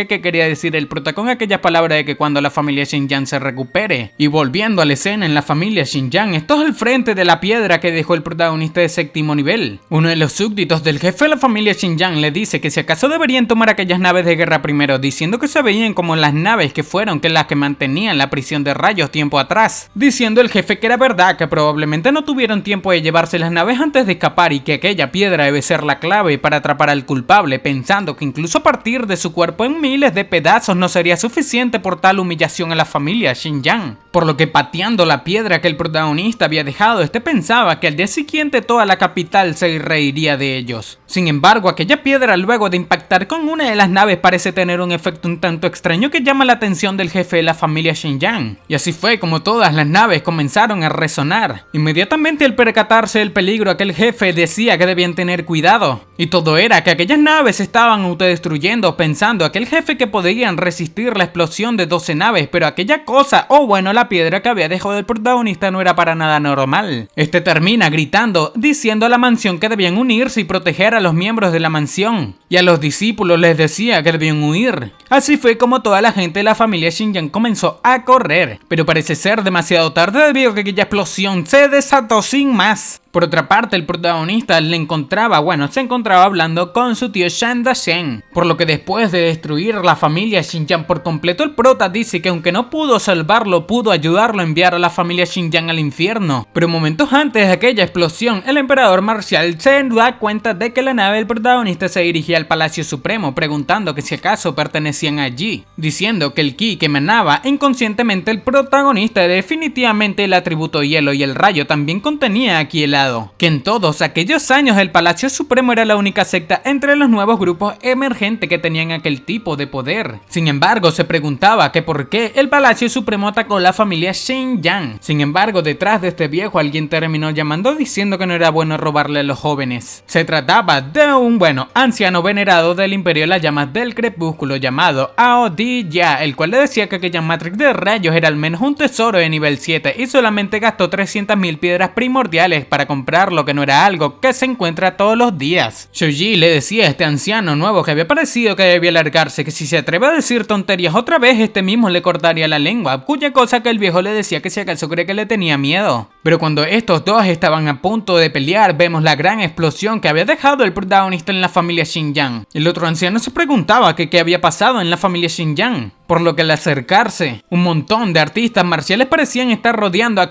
quería decir el prota con aquella palabra de que cuando la familia Xinjiang se recupere? Y volviendo a la escena en la familia Xinjiang, esto es al frente de la piedra que dejó el protagonista de 7º nivel. Uno de los súbditos del jefe de la familia Xinjiang le dice que si acaso deberían tomar aquellas naves de guerra primero, diciendo que se veían como las naves que fueron las que mantenían la prisión de rayos tiempo atrás, diciendo el jefe que era verdad, que probablemente no tuvieron tiempo de llevarse las naves antes de escapar y que aquella piedra debe ser la clave para atrapar al culpable, pensando que incluso partir de su cuerpo en miles de pedazos no sería suficiente por tal humillación a la familia Xinjiang. Por lo que pateando la piedra que el protagonista había dejado, este pensaba que al día siguiente toda la capital se reiría de ellos. Sin embargo, aquella piedra luego de impactar con una de las naves parece tener un efecto un tanto extraño que llama la atención del jefe de la familia Xinjiang. Y así fue como todas las naves comenzaron a resonar. Inmediatamente al percatarse del peligro, aquel jefe decía que debían tener cuidado. Y todo era que aquellas naves se estaban autodestruyendo, pensando aquel jefe que podían resistir la explosión de 12 naves, pero aquella cosa, la piedra que había dejado el protagonista no era para nada normal. Este termina gritando, diciendo a la mansión que debían unirse y proteger a los miembros de la mansión. Y a los discípulos les decía que debían huir. Así fue como toda la gente de la familia Xinjiang comenzó a correr, pero parece ser demasiado tarde debido a que aquella explosión se desató sin más. Por otra parte, el protagonista se encontraba hablando con su tío Shang Dashen, por lo que después de destruir la familia Xinjiang por completo, el prota dice que aunque no pudo salvarlo, pudo ayudarlo a enviar a la familia Xinjiang al infierno. Pero momentos antes de aquella explosión, el emperador marcial se da cuenta de que la nave del protagonista se dirigía al Palacio Supremo, preguntando que si acaso pertenecían allí, diciendo que el ki que emanaba inconscientemente el protagonista definitivamente el atributo hielo y el rayo también contenía aquí el revelado que en todos aquellos años el Palacio Supremo era la única secta entre los nuevos grupos emergentes que tenían aquel tipo de poder. Sin embargo, se preguntaba que por qué el Palacio Supremo atacó a la familia Xinjiang. Sin embargo, detrás de este viejo alguien terminó llamando diciendo que no era bueno robarle a los jóvenes. Se trataba de un anciano venerado del Imperio de las Llamas del Crepúsculo llamado Aodilla, el cual le decía que aquella Matrix de rayos era al menos un tesoro de nivel 7 y solamente gastó 300.000 piedras primordiales para comprar lo que no era algo que se encuentra todos los días. Shoji le decía a este anciano nuevo que había parecido que debía largarse, que si se atreve a decir tonterías otra vez este mismo le cortaría la lengua, cuya cosa que el viejo le decía que si acaso cree que le tenía miedo. Pero cuando estos dos estaban a punto de pelear, vemos la gran explosión que había dejado el protagonista en la familia Xinjiang. El otro anciano se preguntaba que qué había pasado en la familia Xinjiang, por lo que al acercarse, un montón de artistas marciales parecían estar rodeando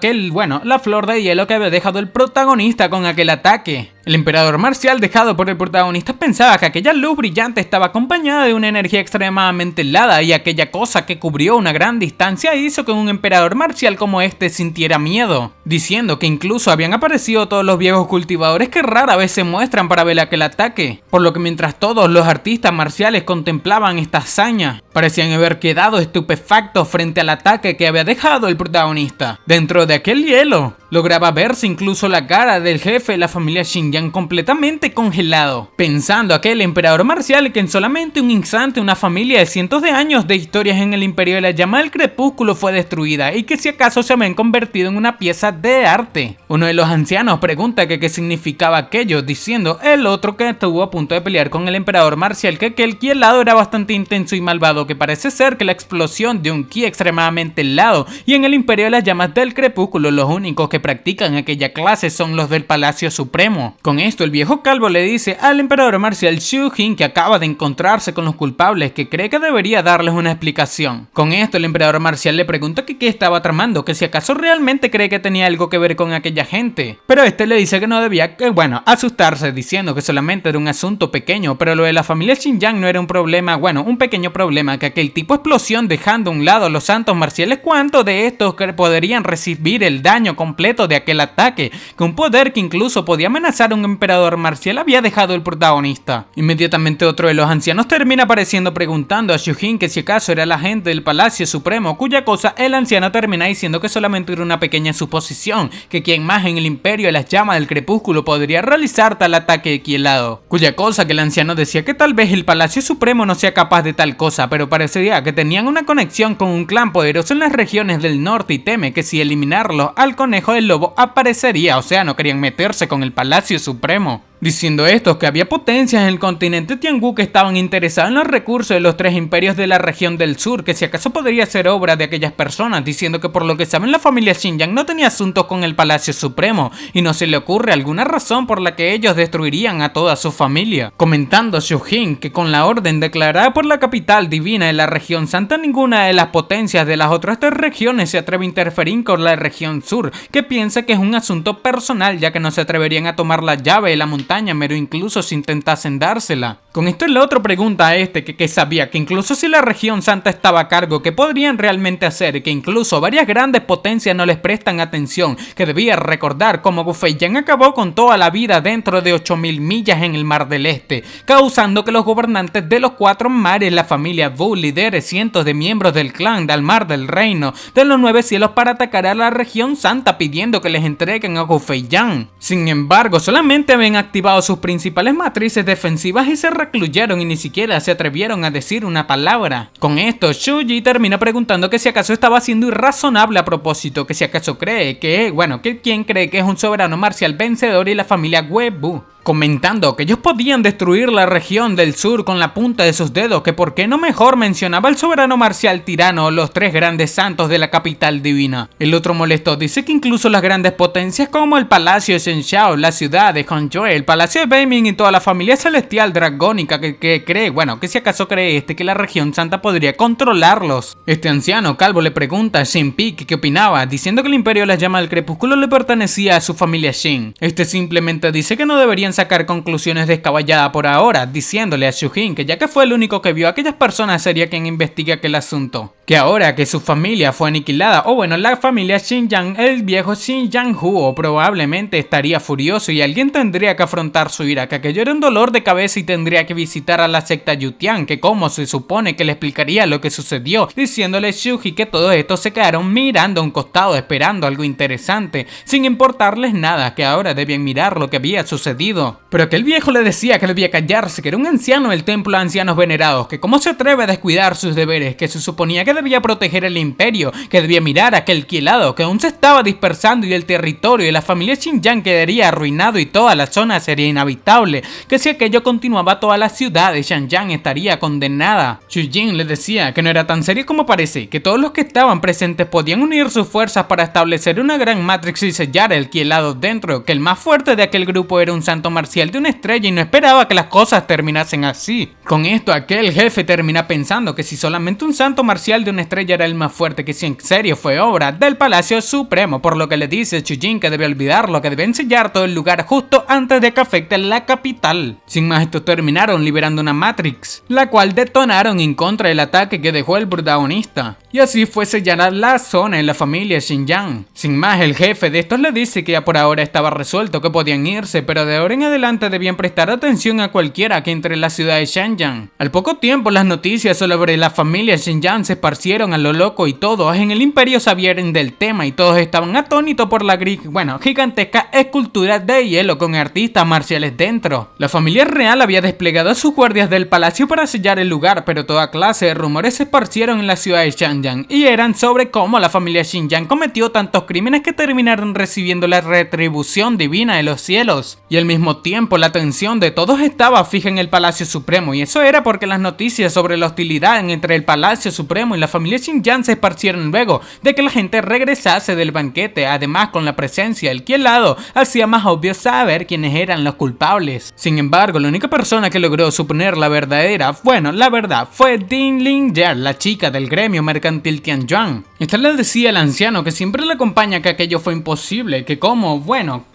la flor de hielo que había dejado el protagonista con aquel ataque. El emperador marcial dejado por el protagonista pensaba que aquella luz brillante estaba acompañada de una energía extremadamente helada y aquella cosa que cubrió una gran distancia hizo que un emperador marcial como este sintiera miedo, diciendo que incluso habían aparecido todos los viejos cultivadores que rara vez se muestran para ver aquel ataque, por lo que mientras todos los artistas marciales contemplaban esta hazaña, parecían haber quedado estupefactos frente al ataque que había dejado el protagonista. Dentro de aquel hielo lograba verse incluso la cara del jefe de la familia Xinjiang completamente congelado, pensando aquel emperador marcial que en solamente un instante una familia de cientos de años de historias en el Imperio de la Llama del Crepúsculo fue destruida y que si acaso se habían convertido en una pieza de arte. Uno de los ancianos pregunta que qué significaba aquello, diciendo el otro que estuvo a punto de pelear con el emperador marcial que aquel ki helado era bastante intenso y malvado, que parece ser que la explosión de un ki extremadamente helado, y en el Imperio de las Llamas del Crepúsculo los únicos que practican aquella clase son los del Palacio Supremo. Con esto el viejo calvo le dice al emperador marcial Xu Jing que acaba de encontrarse con los culpables, que cree que debería darles una explicación. Con esto el emperador marcial le pregunta que qué estaba tramando, que si acaso realmente cree que tenía algo que ver con aquella gente, pero este le dice que no debía asustarse, diciendo que solamente era un asunto pequeño, pero lo de la familia Xinjiang no era un problema, un pequeño problema, que aquel tipo de explosión dejando a un lado a los santos marciales, ¿cuántos de estos que podrían recibir el daño completo de aquel ataque? Que un poder que incluso podía amenazar a un emperador marcial había dejado el protagonista. Inmediatamente otro de los ancianos termina apareciendo preguntando a Xu Jing que si acaso era la gente del Palacio Supremo, cuya cosa el anciano termina diciendo que solamente era una pequeña suposición, que quien más en el Imperio de las Llamas del Crepúsculo podría realizar tal ataque de ki helado, cuya cosa que el anciano decía que tal vez el Palacio Supremo no sea capaz de tal cosa, pero parecería que tenían una conexión con un clan poderoso en las regiones del norte y teme que si eliminarlo al conejo del lobo aparecería, o sea, no querían meterse con el Palacio Supremo. Diciendo esto que había potencias en el continente Tiangú que estaban interesadas en los recursos de los tres imperios de la región del sur, que si acaso podría ser obra de aquellas personas, diciendo que por lo que saben la familia Xinjiang no tenía asuntos con el Palacio Supremo y no se le ocurre alguna razón por la que ellos destruirían a toda su familia. Comentando Xu Jing que con la orden declarada por la capital divina de la región santa, ninguna de las potencias de las otras tres regiones se atreve a interferir con la región sur, que piensa que es un asunto personal, ya que no se atreverían a tomar la llave de la montaña, pero incluso si intentasen dársela. Con esto el otro pregunta a este que sabía que incluso si la región santa estaba a cargo, ¿qué podrían realmente hacer? Que incluso varias grandes potencias no les prestan atención, que debía recordar cómo Wu Feiyan acabó con toda la vida dentro de 8000 millas en el Mar del Este, causando que los gobernantes de los 4 mares, la familia Wu, lidere cientos de miembros del clan del Mar del Reino de los 9 cielos para atacar a la región santa, pidiendo que les entreguen a Wu Feiyan. Sin embargo, solamente habían activado sus principales matrices defensivas y se recluyeron y ni siquiera se atrevieron a decir una palabra. Con esto, Xu Ji termina preguntando que si acaso estaba siendo irrazonable a propósito, que si acaso cree que quién cree que es un soberano marcial vencedor y la familia Weibo, comentando que ellos podían destruir la región del sur con la punta de sus dedos, que por qué no mejor mencionaba al soberano marcial tirano o los 3 grandes santos de la capital divina. El otro molesto dice que incluso las grandes potencias como el palacio de Shenxiao, la ciudad de Hangzhou, el palacio de Beiming y toda la familia celestial dragónica que cree, que si acaso cree que la región santa podría controlarlos. Este anciano calvo le pregunta a Xin Pi qué opinaba, diciendo que el Imperio de las Llamas del Crepúsculo le pertenecía a su familia Xin. Este simplemente dice que no deberían sacar conclusiones descabelladas por ahora, diciéndole a Xu Jing que ya que fue el único que vio a aquellas personas sería quien investigue aquel asunto. que ahora que su familia fue aniquilada, o bueno, la familia Xinjiang, el viejo Xinjiang Huo probablemente estaría furioso y alguien tendría que afrontar su ira, que aquello era un dolor de cabeza y tendría que visitar a la secta Yutian, que como se supone que le explicaría lo que sucedió, diciéndole a Shuji que todos estos se quedaron mirando a un costado esperando algo interesante, sin importarles nada, que ahora debían mirar lo que había sucedido. Pero que el viejo le decía que debía callarse, que era un anciano del templo de ancianos venerados, que cómo se atreve a descuidar sus deberes, que se suponía que debía proteger el imperio, que debía mirar a aquel Kielado, que aún se estaba dispersando y el territorio de la familia Xinjiang quedaría arruinado y toda la zona sería inhabitable, que si aquello continuaba toda la ciudad de Xinjiang estaría condenada. Xu Jing le decía que no era tan serio como parece, que todos los que estaban presentes podían unir sus fuerzas para establecer una gran Matrix y sellar el Kielado dentro, que el más fuerte de aquel grupo era un santo marcial de una estrella y no esperaba que las cosas terminasen así. Con esto aquel jefe termina pensando que si solamente un santo marcial de una estrella era el más fuerte, que si en serio fue obra del Palacio Supremo, por lo que le dice a Xu Jing que debe olvidarlo, que debe ensellar todo el lugar justo antes de que afecte la capital. Sin más, estos terminaron liberando una Matrix, la cual detonaron en contra del ataque que dejó el protagonista, y así fue sellada la zona en la familia Xinjiang. Sin más, el jefe de estos le dice que ya por ahora estaba resuelto, que podían irse, pero de ahora en adelante debían prestar atención a cualquiera que entre en la ciudad de Xinjiang. Al poco tiempo, las noticias sobre la familia Xinjiang se esparcieron a lo loco y todos en el imperio sabían del tema y todos estaban atónitos por la gigantesca escultura de hielo con artistas marciales dentro. La familia real había desplegado a sus guardias del palacio para sellar el lugar, pero toda clase de rumores se esparcieron en la ciudad de Xinjiang y eran sobre cómo la familia Xinjiang cometió tantos crímenes que terminaron recibiendo la retribución divina de los cielos. Y al mismo tiempo la atención de todos estaba fija en el Palacio Supremo, y eso era porque las noticias sobre la hostilidad entre el Palacio Supremo y la familia Xinjiang se esparcieron luego de que la gente regresase del banquete. Además, con la presencia del Kielado hacía más obvio saber quiénes eran los culpables. Sin embargo, la única persona que logró suponer la verdad fue Ding Lingyer, la chica del gremio mercantil Tianyuan. Esta le decía al anciano que siempre le acompaña que aquello fue imposible, que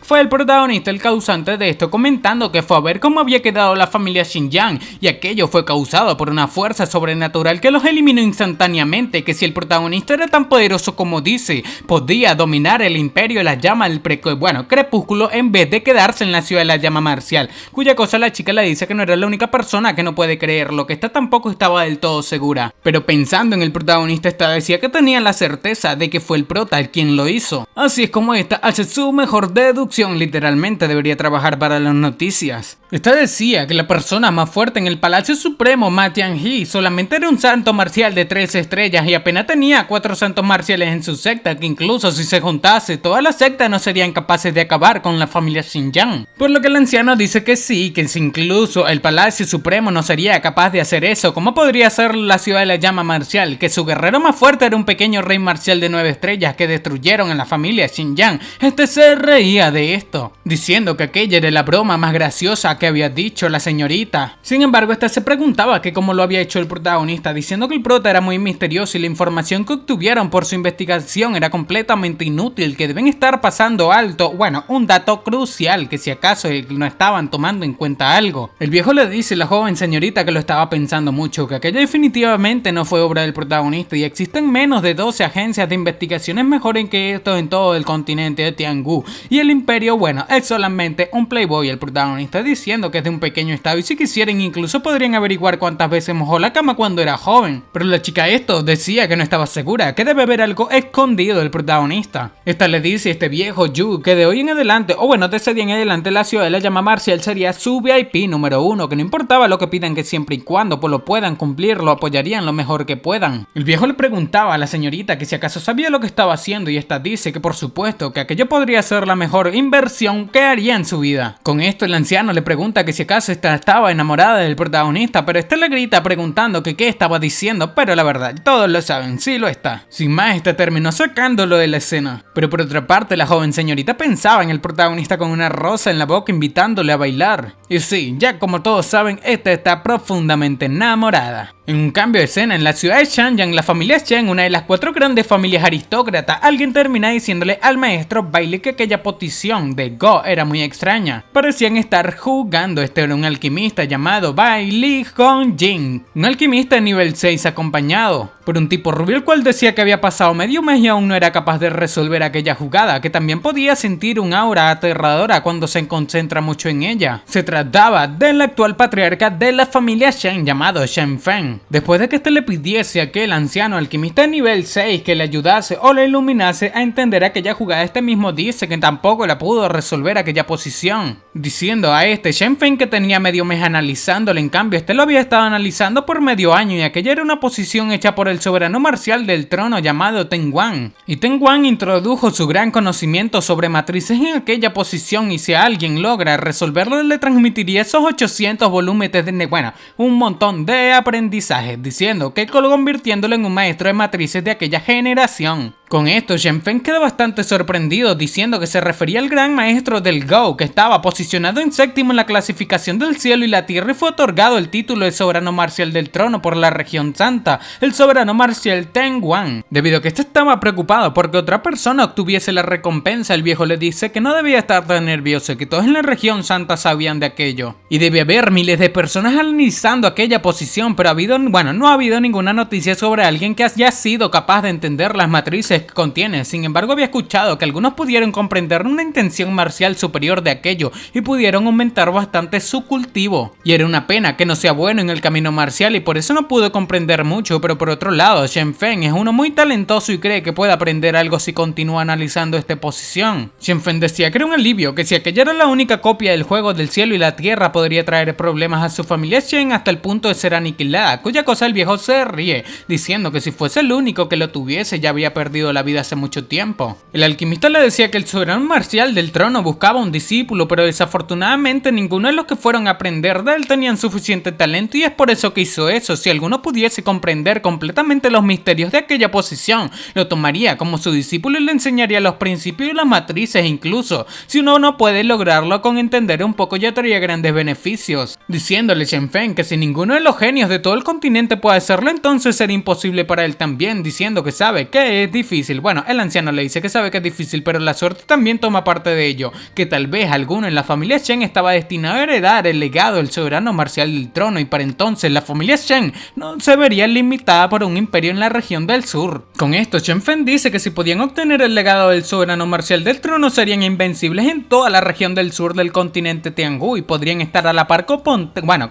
fue el protagonista el causante de esto, comentando que fue a ver cómo había quedado la familia Xinjiang y aquello fue causado por una fuerza sobrenatural que los eliminó instantáneamente, que si el protagonista era tan poderoso como dice, podía dominar el imperio de la llama del crepúsculo en vez de quedarse en la ciudad de la llama marcial, cuya cosa la chica le dice que no era la única persona que no puede creerlo, que esta tampoco estaba del todo segura. Pero pensando en el protagonista, esta decía que tenía la certeza de que fue el prota el quien lo hizo. Así es como esta hace su mejor deducción, literalmente debería trabajar para las noticias. Esta decía que la persona más fuerte en el Palacio Supremo, Ma Tianhe, solamente era un santo marcial de 3 estrellas y apenas tenía 4 santos marciales en su secta, que incluso si se juntase toda la secta no serían capaces de acabar con la familia Xinjiang. Por lo que el anciano dice que sí, que si incluso el Palacio Supremo no sería capaz de hacer eso, ¿cómo podría ser la ciudad de la llama marcial? Que su guerrero más fuerte era un pequeño rey marcial de 9 estrellas que destruyeron a la familia Xinjiang. Este se reía de esto, diciendo que aquella era la broma más graciosa que había dicho la señorita. Sin embargo, esta se preguntaba que cómo lo había hecho el protagonista, diciendo que el prota era muy misterioso y la información que obtuvieron por su investigación era completamente inútil, que deben estar pasando alto, un dato crucial, que si acaso no estaban tomando en cuenta algo. El viejo le dice a la joven señorita que lo estaba pensando mucho, que aquello definitivamente no fue obra del protagonista y existen menos de 12 agencias de investigaciones mejores que esto en todo el continente de Tianghu, y el imperio, es solamente un playboy. El protagonista diciendo que es de un pequeño estado y si quisieran incluso podrían averiguar cuántas veces mojó la cama cuando era joven. Pero la chica decía que no estaba segura, que debe haber algo escondido del protagonista. Esta le dice a este viejo Yu que de hoy en adelante, de ese día en adelante, la ciudad de la llama marcial sería su VIP número 1, que no importaba lo que pidan, que siempre y cuando lo puedan cumplir, lo apoyarían lo mejor que puedan. El viejo le preguntaba a la señorita que si acaso sabía lo que estaba haciendo y esta dice que por supuesto que aquello podría ser la mejor inversión que haría en su vida. Con esto el anciano le pregunta que si acaso esta estaba enamorada del protagonista, pero este le grita preguntando que qué estaba diciendo, pero la verdad todos lo saben, sí lo está. Sin más, este terminó sacándolo de la escena. Pero por otra parte, la joven señorita pensaba en el protagonista con una rosa en la boca invitándole a bailar. Y sí, ya como todos saben, esta está profundamente enamorada. En un cambio de escena en la ciudad de Xianyang, la familia Shen, una de las 4 grandes familias aristócratas, alguien termina diciéndole al maestro Bailey que aquella posición de Go era muy extraña. Parecían estar jugando. Este era un alquimista llamado Bailey Hongjin, un alquimista de nivel 6 acompañado por un tipo rubio, el cual decía que había pasado medio mes y aún no era capaz de resolver aquella jugada, que también podía sentir un aura aterradora cuando se concentra mucho en ella. Se trataba del actual patriarca de la familia Shen llamado Shen Feng. Después de que este le pidiese a aquel anciano alquimista de nivel 6 que le ayudase o le iluminase a entender aquella jugada, este mismo dice que tampoco la pudo resolver aquella posición, diciendo a este Shen Feng que tenía medio mes analizándolo. En cambio este lo había estado analizando por medio año y aquella era una posición hecha por el soberano marcial del trono llamado Ten Guan. Y Ten Guan introdujo su gran conocimiento sobre matrices en aquella posición, y si alguien logra resolverlo le transmitiría esos 800 volúmenes de, un montón de aprendizaje, diciendo que convirtiéndolo en un maestro de matrices de aquella generación. Con esto, Shen Feng quedó bastante sorprendido, diciendo que se refería al gran maestro del Go, que estaba posicionado en séptimo en la clasificación del cielo y la tierra, y fue otorgado el título de soberano marcial del trono por la región santa, el soberano marcial Ten Guan. Debido a que este estaba preocupado porque otra persona obtuviese la recompensa, el viejo le dice que no debía estar tan nervioso, que todos en la región santa sabían de aquello. Y debe haber miles de personas analizando aquella posición, pero no ha habido ninguna noticia sobre alguien que haya sido capaz de entender las matrices que contiene. Sin embargo, había escuchado que algunos pudieron comprender una intención marcial superior de aquello y pudieron aumentar bastante su cultivo. Y era una pena que no sea bueno en el camino marcial y por eso no pudo comprender mucho, pero por otro lado, Shen Feng es uno muy talentoso y cree que puede aprender algo si continúa analizando esta posición. Shen Feng decía que era un alivio, que si aquella era la única copia del juego del cielo y la tierra podría traer problemas a su familia Shen hasta el punto de ser aniquilada, cuya cosa el viejo se ríe, diciendo que si fuese el único que lo tuviese ya había perdido la vida hace mucho tiempo. El alquimista le decía que el soberano marcial del trono buscaba un discípulo, pero desafortunadamente ninguno de los que fueron a aprender de él tenían suficiente talento, y es por eso que hizo eso. Si alguno pudiese comprender completamente los misterios de aquella posición, lo tomaría como su discípulo y le enseñaría los principios y las matrices. Incluso si uno no puede lograrlo con entender un poco, ya traería grandes beneficios, diciéndole Shen Feng que si ninguno de los genios de todo el continente puede hacerlo, entonces sería imposible para él también, diciendo que sabe que es difícil. Bueno, el anciano le dice que sabe que es difícil, pero la suerte también toma parte de ello, que tal vez alguno en la familia Shen estaba destinado a heredar el legado del soberano marcial del trono, y para entonces la familia Shen no se vería limitada por un imperio en la región del sur. Con esto, Shen Feng dice que si podían obtener el legado del soberano marcial del trono, serían invencibles en toda la región del sur del continente Tianghu y podrían estar a la par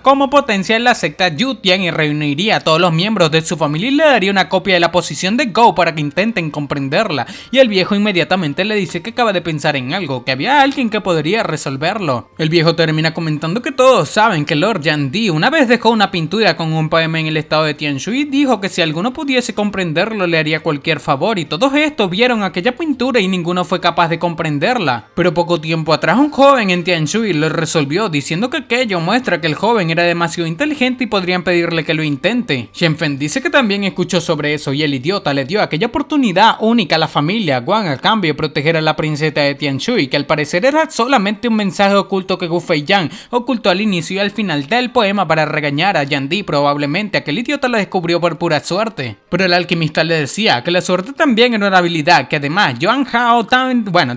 como potencia en la secta Yutian, y reuniría a todos los miembros de su familia y le daría una copia de la posición de Go para que intenten comprenderla. Y el viejo inmediatamente le dice que acaba de pensar en algo, que había alguien que podría resolverlo. El viejo termina comentando que todos saben que Lord Yan Di una vez dejó una pintura con un poema en el estado de Tianshui y dijo que si alguno pudiese comprenderlo le haría cualquier favor, y todos estos vieron aquella pintura y ninguno fue capaz de comprenderla. Pero poco tiempo atrás un joven en Tianshui lo resolvió, diciendo que aquello muestra que el joven era demasiado inteligente y podrían pedirle que lo intente. Shen Feng dice que también escuchó sobre eso y el idiota le dio aquella oportunidad única a la familia Guan a cambio de proteger a la princesa de Tianshui, que al parecer era solamente un mensaje oculto que Gu Feiyan ocultó al inicio y al final del poema para regañar a Yan Di. Probablemente aquel idiota lo descubrió por pura suerte, pero el alquimista le decía que la suerte también era una habilidad, que además Yuan Hao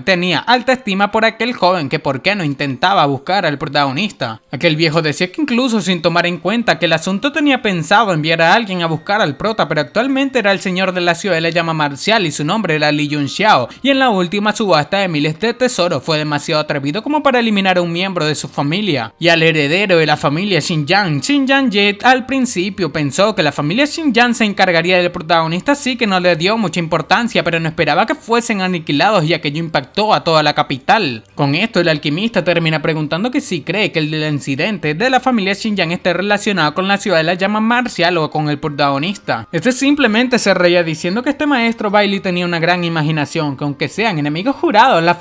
tenía alta estima por aquel joven, que por qué no intentaba buscar al protagonista. Aquel viejo decía que incluso sin tomar en cuenta que el asunto tenía pensado enviar a alguien a buscar al prota, pero actualmente era el señor de la ciudad de la llama marcial y su nombre era Li Yunxiao, y en la última subasta de miles de tesoros fue demasiado atrevido como para eliminar a un miembro de su familia. Y al heredero de la familia Xinjiang Jet, al principio pensó que la familia Xinjiang se encargaría del protagonista, así que no le dio mucha importancia, pero no esperaba que fuesen aniquilados, y aquello impactó a toda la capital. Con esto el alquimista termina preguntando que si cree que el incidente de la familia Xinjiang esté relacionado con la ciudad de la llama marcial o con el protagonista. Este simplemente se reía diciendo que este maestro Li tenía una gran imaginación, que aunque sean enemigos jurados, la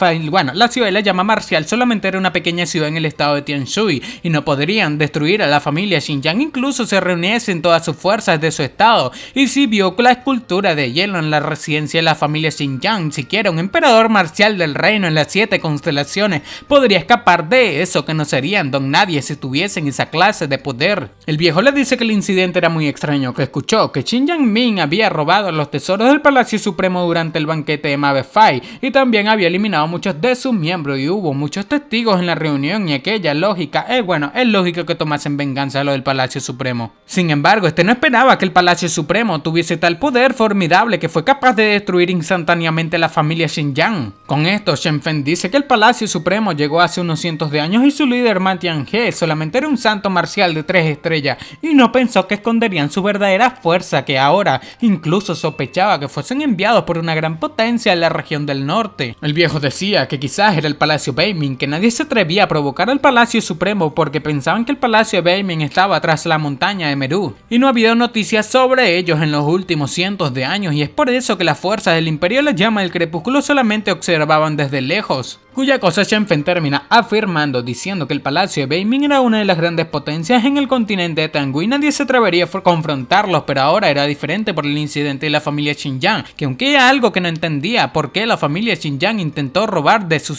ciudad de la llama marcial solamente era una pequeña ciudad en el estado de Tianshui y no podrían destruir a la familia Xinjiang incluso se reuniesen todas sus fuerzas de su estado. Y si vio la escultura de hielo en la residencia de la familia Xinjiang, siquiera un emperador marcial del reino en las 7 constelaciones podría escapar de eso, que no serían don nadie si tuviesen esa clase de poder. El viejo le dice que el incidente era muy extraño, que escuchó que Qin Yanmin había robado los tesoros del Palacio Supremo durante el banquete de Mabefai y también había eliminado a muchos de sus miembros y hubo muchos testigos en la reunión y aquella lógica, es lógico que tomasen venganza a lo del Palacio Supremo. Sin embargo, no esperaba que el Palacio Supremo tuviese tal poder formidable que fue capaz de destruir instantáneamente a la familia Xinjiang. Con esto, Shen Fen dice que el Palacio Supremo llegó hace unos cientos de años y su líder Ma Tianhe solamente era un santo marcial de 3 estrellas y no pensó que esconderían su verdadera fuerza, que ahora incluso sospechaba que fuesen enviados por una gran potencia en la región del norte. El viejo decía que quizás era el Palacio Beiming, que nadie se atrevía a provocar al Palacio Supremo porque pensaban que el Palacio Beiming estaba tras la montaña de Meru y no había noticias sobre ellos en los últimos cientos de años, y es por eso que las fuerzas del Imperio de la Llama del Crepúsculo solamente observaban desde lejos. Cuya cosa Shen Fen termina afirmando, diciendo que el Palacio de Beiming era una de las grandes potencias en el continente de Tanggu y nadie se atrevería a confrontarlos, pero ahora era diferente por el incidente de la familia Xinjiang, que aunque era algo que no entendía por qué la familia Xinjiang intentó robar de su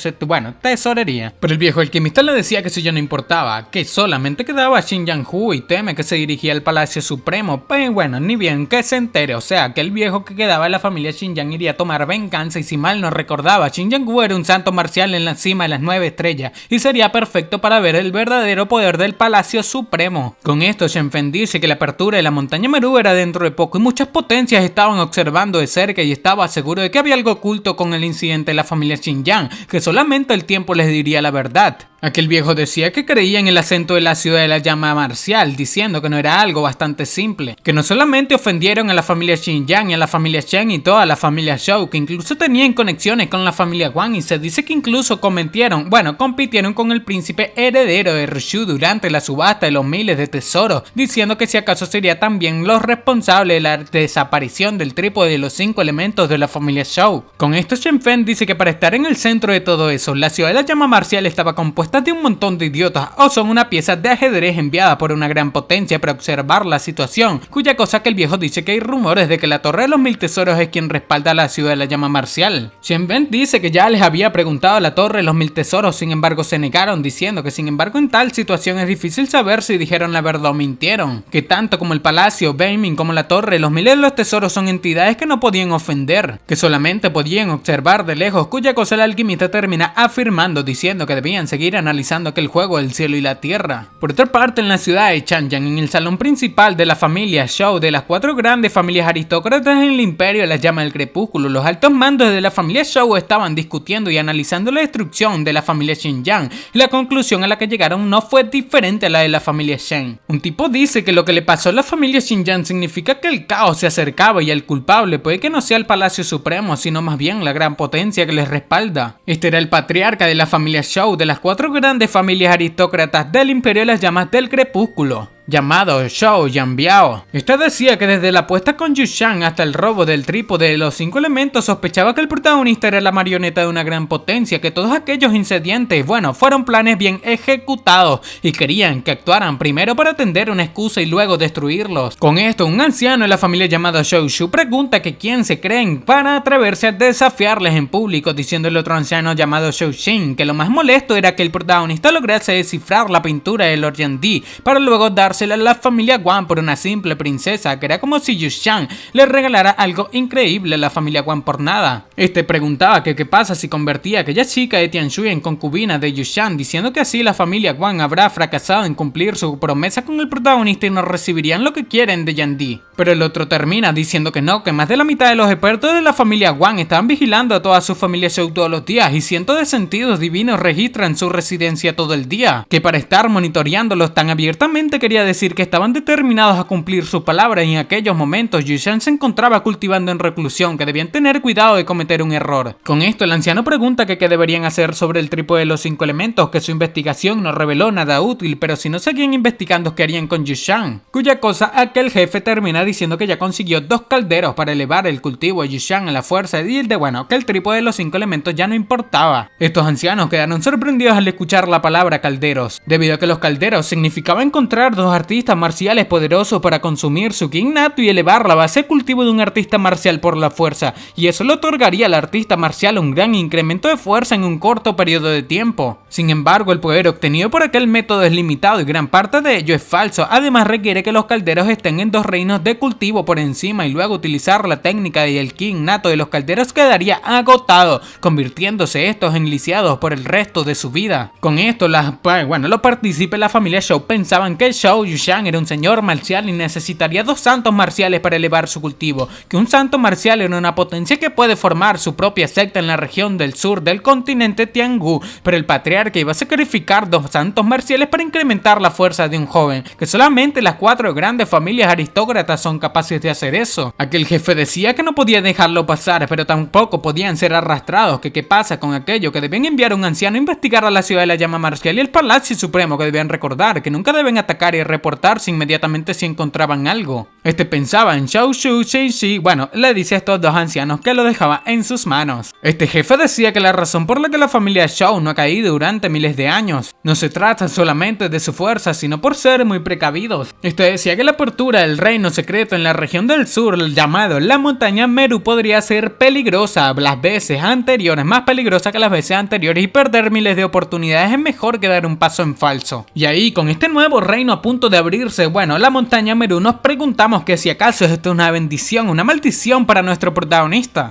tesorería. Pero el viejo alquimista le decía que eso ya no importaba, que solamente quedaba Xinjiang Hu y teme que se dirigía al Palacio Supremo, pues ni bien que se entere, o sea que el viejo que quedaba de la familia Xinjiang iría a tomar venganza y si mal no recordaba, Xinjiang Hu era un santo marcial en la cima de las 9 estrellas y sería perfecto para ver el verdadero poder del Palacio Supremo. Con esto Shen Fen dice que la apertura de la montaña Meru era dentro de poco y muchas potencias estaban observando de cerca y estaba seguro de que había algo oculto con el incidente de la familia Xinjiang, que solamente el tiempo les diría la verdad. Aquel viejo decía que creía en el acento de la ciudad de la llama marcial, diciendo que no era algo bastante simple, que no solamente ofendieron a la familia Xinjiang y a la familia Shen y toda la familia Zhou, que incluso tenían conexiones con la familia Wang y se dice que incluso compitieron con el príncipe heredero de Rishu durante la subasta de los miles de tesoros, diciendo que si acaso sería también los responsables de la desaparición del trípode de los 5 elementos de la familia Zhou. Con esto Shen Fen dice que para estar en el centro de todo eso, la ciudad de la llama marcial estaba compuesta de un montón de idiotas o son una pieza de ajedrez enviada por una gran potencia para observar la situación, cuya cosa que el viejo dice que hay rumores de que la Torre de los 1000 Tesoros es quien respalda a la ciudad de la llama marcial. Shen Fen dice que ya les había preguntado a la Torre de los 1000 Tesoros, sin embargo se negaron, diciendo que sin embargo en tal situación es difícil saber si dijeron la verdad o mintieron, que tanto como el Palacio Beiming como la Torre de los 1000 Tesoros son entidades que no podían ofender, que solamente podían observar de lejos, cuya cosa el alquimista termina afirmando, diciendo que debían seguir analizando aquel juego del cielo y la tierra. Por otra parte, en la ciudad de Changjiang, en el salón principal de la familia Zhou, de las 4 grandes familias aristócratas en el imperio de la llama del crepúsculo, los altos mandos de la familia Zhou estaban discutiendo y analizando la destrucción de la familia Xinjiang, y la conclusión a la que llegaron no fue diferente a la de la familia Shen. Un tipo dice que lo que le pasó a la familia Xinjiang significa que el caos se acercaba y el culpable puede que no sea el Palacio Supremo, sino más bien la gran potencia que les respalda. Este era el patriarca de la familia Zhou, de las 4 grandes familias aristócratas del imperio de las llamas del crepúsculo, llamado Zhou Yanbiao. Este decía que desde la apuesta con Yushan hasta el robo del trípode de los 5 elementos sospechaba que el protagonista era la marioneta de una gran potencia, que todos aquellos incidentes, fueron planes bien ejecutados y querían que actuaran primero para tender una excusa y luego destruirlos. Con esto, un anciano de la familia llamado Zhou Shu pregunta que quién se creen para atreverse a desafiarles en público, diciéndole otro anciano llamado Zhou Xin que lo más molesto era que el protagonista lograse descifrar la pintura de Lord Yandi para luego darse a la familia Wang por una simple princesa, que era como si Yushan le regalara algo increíble a la familia Wang por nada. Este preguntaba que qué pasa si convertía a aquella chica de Tianshui en concubina de Yushan, diciendo que así la familia Wang habrá fracasado en cumplir su promesa con el protagonista y no recibirían lo que quieren de Yandi. Pero el otro termina diciendo que no, que más de la mitad de los expertos de la familia Wang estaban vigilando a toda su familia Zhou todos los días y cientos de sentidos divinos registran su residencia todo el día, que para estar monitoreándolos tan abiertamente quería decir que estaban determinados a cumplir su palabra y en aquellos momentos Yushan se encontraba cultivando en reclusión, que debían tener cuidado de cometer un error. Con esto el anciano pregunta que qué deberían hacer sobre el trípode de los 5 elementos, que su investigación no reveló nada útil, pero si no seguían investigando qué harían con Yushan, cuya cosa aquel jefe termina diciendo que ya consiguió 2 calderos para elevar el cultivo de Yushan a la fuerza y que el trípode de los 5 elementos ya no importaba. Estos ancianos quedaron sorprendidos al escuchar la palabra calderos, debido a que los calderos significaba encontrar 2 artistas marciales poderosos para consumir su ki innato y elevar la base de cultivo de un artista marcial por la fuerza, y eso le otorgaría al artista marcial un gran incremento de fuerza en un corto periodo de tiempo. Sin embargo, el poder obtenido por aquel método es limitado y gran parte de ello es falso. Además, requiere que los calderos estén en 2 reinos de cultivo por encima y luego utilizar la técnica y el ki innato de los calderos quedaría agotado, convirtiéndose estos en lisiados por el resto de su vida. Con esto, los partícipes de la familia Zhou pensaban que Zhou Yushan era un señor marcial y necesitaría 2 santos marciales para elevar su cultivo, que un santo marcial era una potencia que puede formar su propia secta en la región del sur del continente Tianghu, pero el patriarca iba a sacrificar 2 santos marciales para incrementar la fuerza de un joven, que solamente las 4 grandes familias aristócratas son capaces de hacer eso. Aquel jefe decía que no podía dejarlo pasar, pero tampoco podían ser arrastrados, que qué pasa con aquello, que debían enviar a un anciano a investigar a la ciudad de la llama marcial y el palacio supremo, que debían recordar que nunca deben atacar y reportarse inmediatamente si encontraban algo. Pensaba en Zhou Shu Shi, le dice a estos 2 ancianos que lo dejaba en sus manos. Este jefe decía que la razón por la que la familia Zhou no ha caído durante miles de años no se trata solamente de su fuerza, sino por ser muy precavidos. Decía que la apertura del reino secreto en la región del sur, llamado la montaña Meru, podría ser peligrosa las veces anteriores, más peligrosa que las veces anteriores, y perder miles de oportunidades es mejor que dar un paso en falso. Y ahí, con este nuevo reino a punto de abrirse, la montaña Meru, nos preguntamos que si acaso esto es una bendición, una maldición para nuestro protagonista.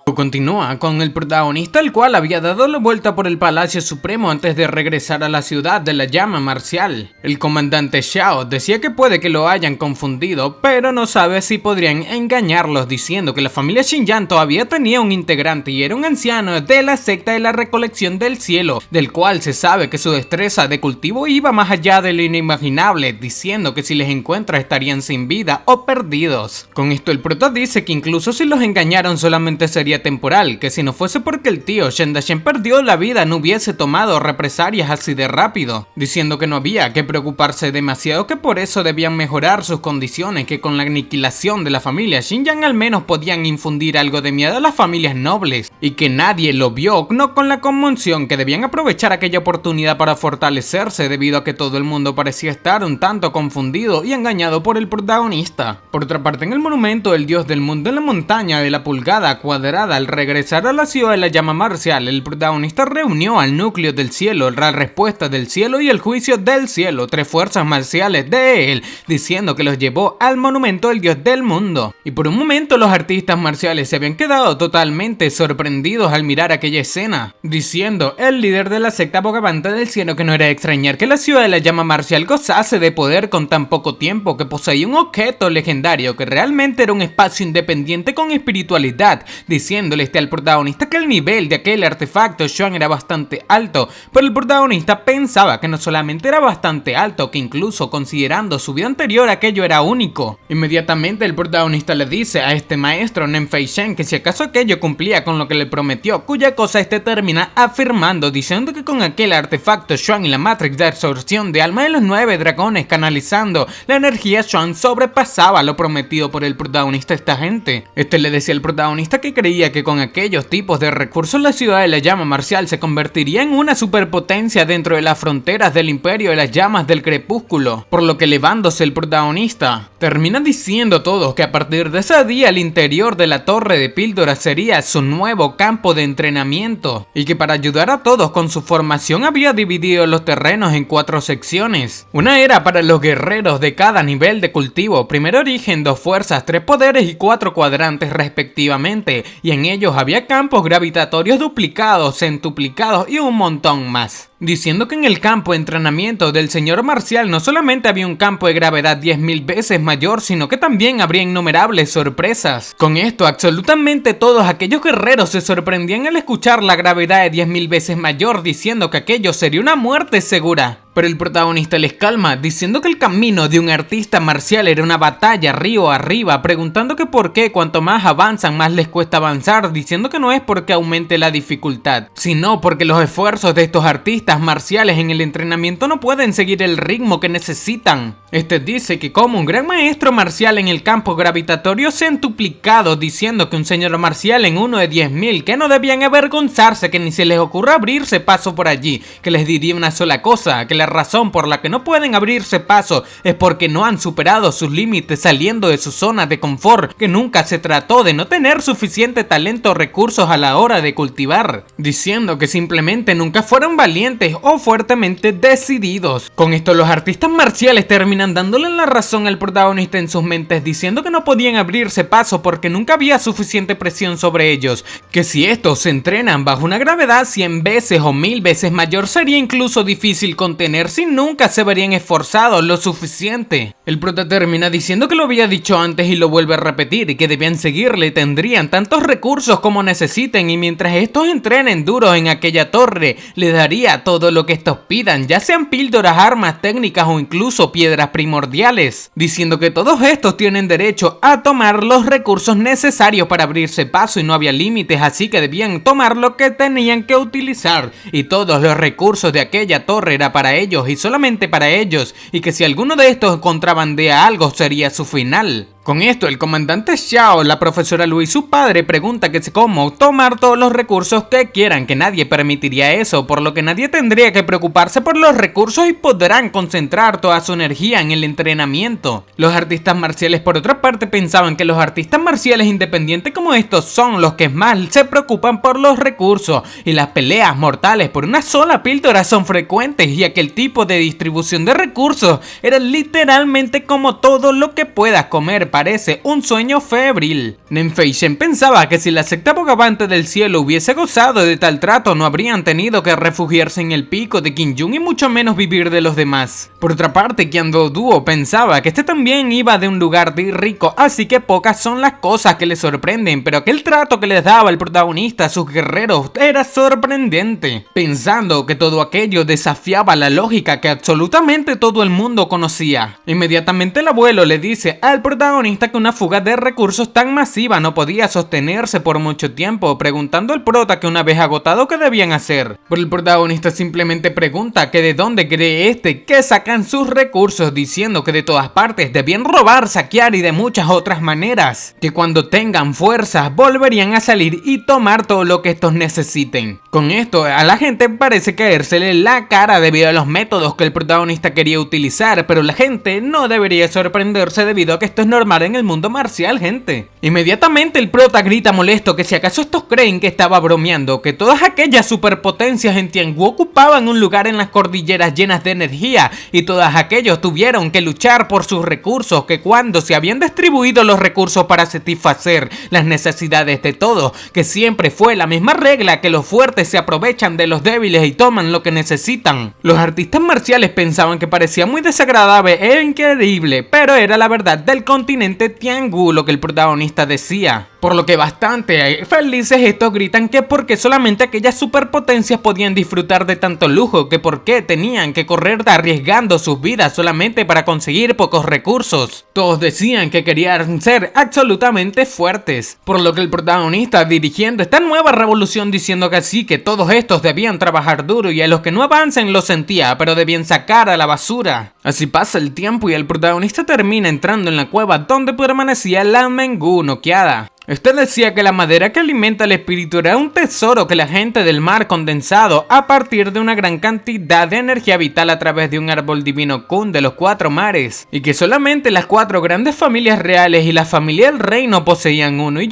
Continúa con el protagonista, el cual había dado la vuelta por el Palacio Supremo antes de regresar a la ciudad de la llama marcial. El comandante Xiao decía que puede que lo hayan confundido, pero no sabe si podrían engañarlos, diciendo que la familia Xinjiang todavía tenía un integrante y era un anciano de la secta de la recolección del cielo, del cual se sabe que su destreza de cultivo iba más allá de lo inimaginable, diciendo que si les encuentra estarían sin vida o perdidos. Con esto el prota dice que incluso si los engañaron solamente sería temporal, que si no fuese porque el tío Shen Daxuan perdió la vida no hubiese tomado represalias así de rápido, diciendo que no había que preocuparse demasiado, que por eso debían mejorar sus condiciones, que con la aniquilación de la familia Xinjiang al menos podían infundir algo de miedo a las familias nobles, y que nadie lo vio, no con la conmoción, que debían aprovechar aquella oportunidad para fortalecerse debido a que todo el mundo parecía estar un tanto confundido y engañado por el protagonista. Por otra parte, en el monumento del dios del mundo en la montaña de la pulgada cuadrada, al regresar a la ciudad de la llama marcial, el protagonista reunió al núcleo del cielo, la respuesta del cielo y el juicio del cielo, 3 fuerzas marciales de él, diciendo que los llevó al monumento del dios del mundo. Y por un momento los artistas marciales se habían quedado totalmente sorprendidos al mirar aquella escena, diciendo el líder de la secta bogavante del cielo que no era de extrañar que la ciudad de la llama marcial gozase de poder con tan poco tiempo, que poseía un objeto legendario, que realmente era un espacio independiente con espiritualidad, diciéndole al protagonista que el nivel de aquel artefacto Xuan era bastante alto, pero el protagonista pensaba que no solamente era bastante alto, que incluso considerando su vida anterior aquello era único. Inmediatamente el protagonista le dice a este maestro Nen Feishen que si acaso aquello cumplía con lo que le prometió, cuya cosa termina afirmando, diciendo que con aquel artefacto Xuan y la Matrix de absorción de alma de los 9 dragones canalizando la energía Xuan sobrepasaba lo prometido por el protagonista a esta gente. Le decía al protagonista que creía que con aquellos tipos de recursos la ciudad de la llama marcial se convertiría en una superpotencia dentro de las fronteras del imperio de las llamas del crepúsculo, por lo que elevándose el protagonista termina diciendo a todos que a partir de ese día el interior de la torre de píldora sería su nuevo campo de entrenamiento, y que para ayudar a todos con su formación había dividido los terrenos en 4 secciones. Una era para los guerreros de cada nivel de cultivo, primer origen, 2 fuerzas, 3 poderes y 4 cuadrantes respectivamente, y en ellos había campos gravitatorios duplicados, centuplicados y un montón más. Diciendo que en el campo de entrenamiento del señor marcial no solamente había un campo de gravedad 10.000 veces mayor, sino que también habría innumerables sorpresas. Con esto, absolutamente todos aquellos guerreros se sorprendían al escuchar la gravedad de 10.000 veces mayor, diciendo que aquello sería una muerte segura. Pero el protagonista les calma, diciendo que el camino de un artista marcial era una batalla río arriba, preguntando que por qué cuanto más avanzan más les cuesta avanzar, diciendo que no es porque aumente la dificultad, sino porque los esfuerzos de estos artistas marciales en el entrenamiento no pueden seguir el ritmo que necesitan. Este dice que como un gran maestro marcial en el campo gravitatorio se han duplicado, diciendo que un señor marcial en uno de 10.000, que no debían avergonzarse, que ni se les ocurra abrirse paso por allí, que les diría una sola cosa, que la razón por la que no pueden abrirse paso es porque no han superado sus límites saliendo de su zona de confort, que nunca se trató de no tener suficiente talento o recursos a la hora de cultivar, diciendo que simplemente nunca fueron valientes o fuertemente decididos. Con esto los artistas marciales terminan dándole la razón al protagonista en sus mentes, diciendo que no podían abrirse paso porque nunca había suficiente presión sobre ellos, que si estos se entrenan bajo una gravedad 100 veces o 1000 veces mayor sería incluso difícil contener si nunca se verían esforzados lo suficiente. El prota termina diciendo que lo había dicho antes y lo vuelve a repetir, y que debían seguirle, tendrían tantos recursos como necesiten, y mientras estos entrenen duro en aquella torre, les daría todo lo que estos pidan, ya sean píldoras, armas, técnicas o incluso piedras primordiales, diciendo que todos estos tienen derecho a tomar los recursos necesarios para abrirse paso y no había límites, así que debían tomar lo que tenían que utilizar, y todos los recursos de aquella torre era para ellos y solamente para ellos, y que si alguno de estos contrabandea algo sería su final. Con esto, el comandante Xiao, la profesora Lu y su padre pregunta que cómo tomar todos los recursos que quieran, que nadie permitiría eso, por lo que nadie tendría que preocuparse por los recursos y podrán concentrar toda su energía en el entrenamiento. Los artistas marciales, por otra parte, pensaban que los artistas marciales independientes como estos son los que más se preocupan por los recursos, y las peleas mortales por una sola píldora son frecuentes, y aquel tipo de distribución de recursos era literalmente como todo lo que puedas comer. Parece un sueño febril. Nenfei-shen pensaba que si la secta bogavante del cielo hubiese gozado de tal trato, no habrían tenido que refugiarse en el pico de Qingyun y mucho menos vivir de los demás. Por otra parte, Qiando Duo pensaba que este también iba de un lugar de rico, así que pocas son las cosas que le sorprenden, pero aquel trato que les daba el protagonista a sus guerreros era sorprendente, pensando que todo aquello desafiaba la lógica que absolutamente todo el mundo conocía. Inmediatamente el abuelo le dice al protagonista que una fuga de recursos tan masiva no podía sostenerse por mucho tiempo, preguntando al prota que una vez agotado qué debían hacer. Pero el protagonista simplemente pregunta que de dónde cree que sacan sus recursos, diciendo que de todas partes debían robar, saquear y de muchas otras maneras, que cuando tengan fuerzas volverían a salir y tomar todo lo que estos necesiten. Con esto a la gente parece caérsele la cara debido a los métodos que el protagonista quería utilizar, pero la gente no debería sorprenderse debido a que esto es normal en el mundo marcial, gente. Inmediatamente el prota grita molesto que si acaso estos creen que estaba bromeando, que todas aquellas superpotencias en Tiangu ocupaban un lugar en las cordilleras llenas de energía y todas aquellos tuvieron que luchar por sus recursos, que cuando se habían distribuido los recursos para satisfacer las necesidades de todos, que siempre fue la misma regla, que los fuertes se aprovechan de los débiles y toman lo que necesitan. Los artistas marciales pensaban que parecía muy desagradable e increíble, pero era la verdad del continente Tiangu lo que el protagonista decía. Por lo que bastante felices estos gritan que porque solamente aquellas superpotencias podían disfrutar de tanto lujo, que por qué tenían que correr arriesgando sus vidas solamente para conseguir pocos recursos. Todos decían que querían ser absolutamente fuertes, por lo que el protagonista dirigiendo esta nueva revolución diciendo que sí, que todos estos debían trabajar duro y a los que no avancen lo sentía, pero debían sacar a la basura. Así pasa el tiempo y el protagonista termina entrando en la cueva donde permanecía la Mengu noqueada. Este decía que la madera que alimenta el espíritu era un tesoro que la gente del mar condensado a partir de una gran cantidad de energía vital a través de un árbol divino Kun de los 4 mares, y que solamente las 4 grandes familias reales y la familia del reino poseían uno, y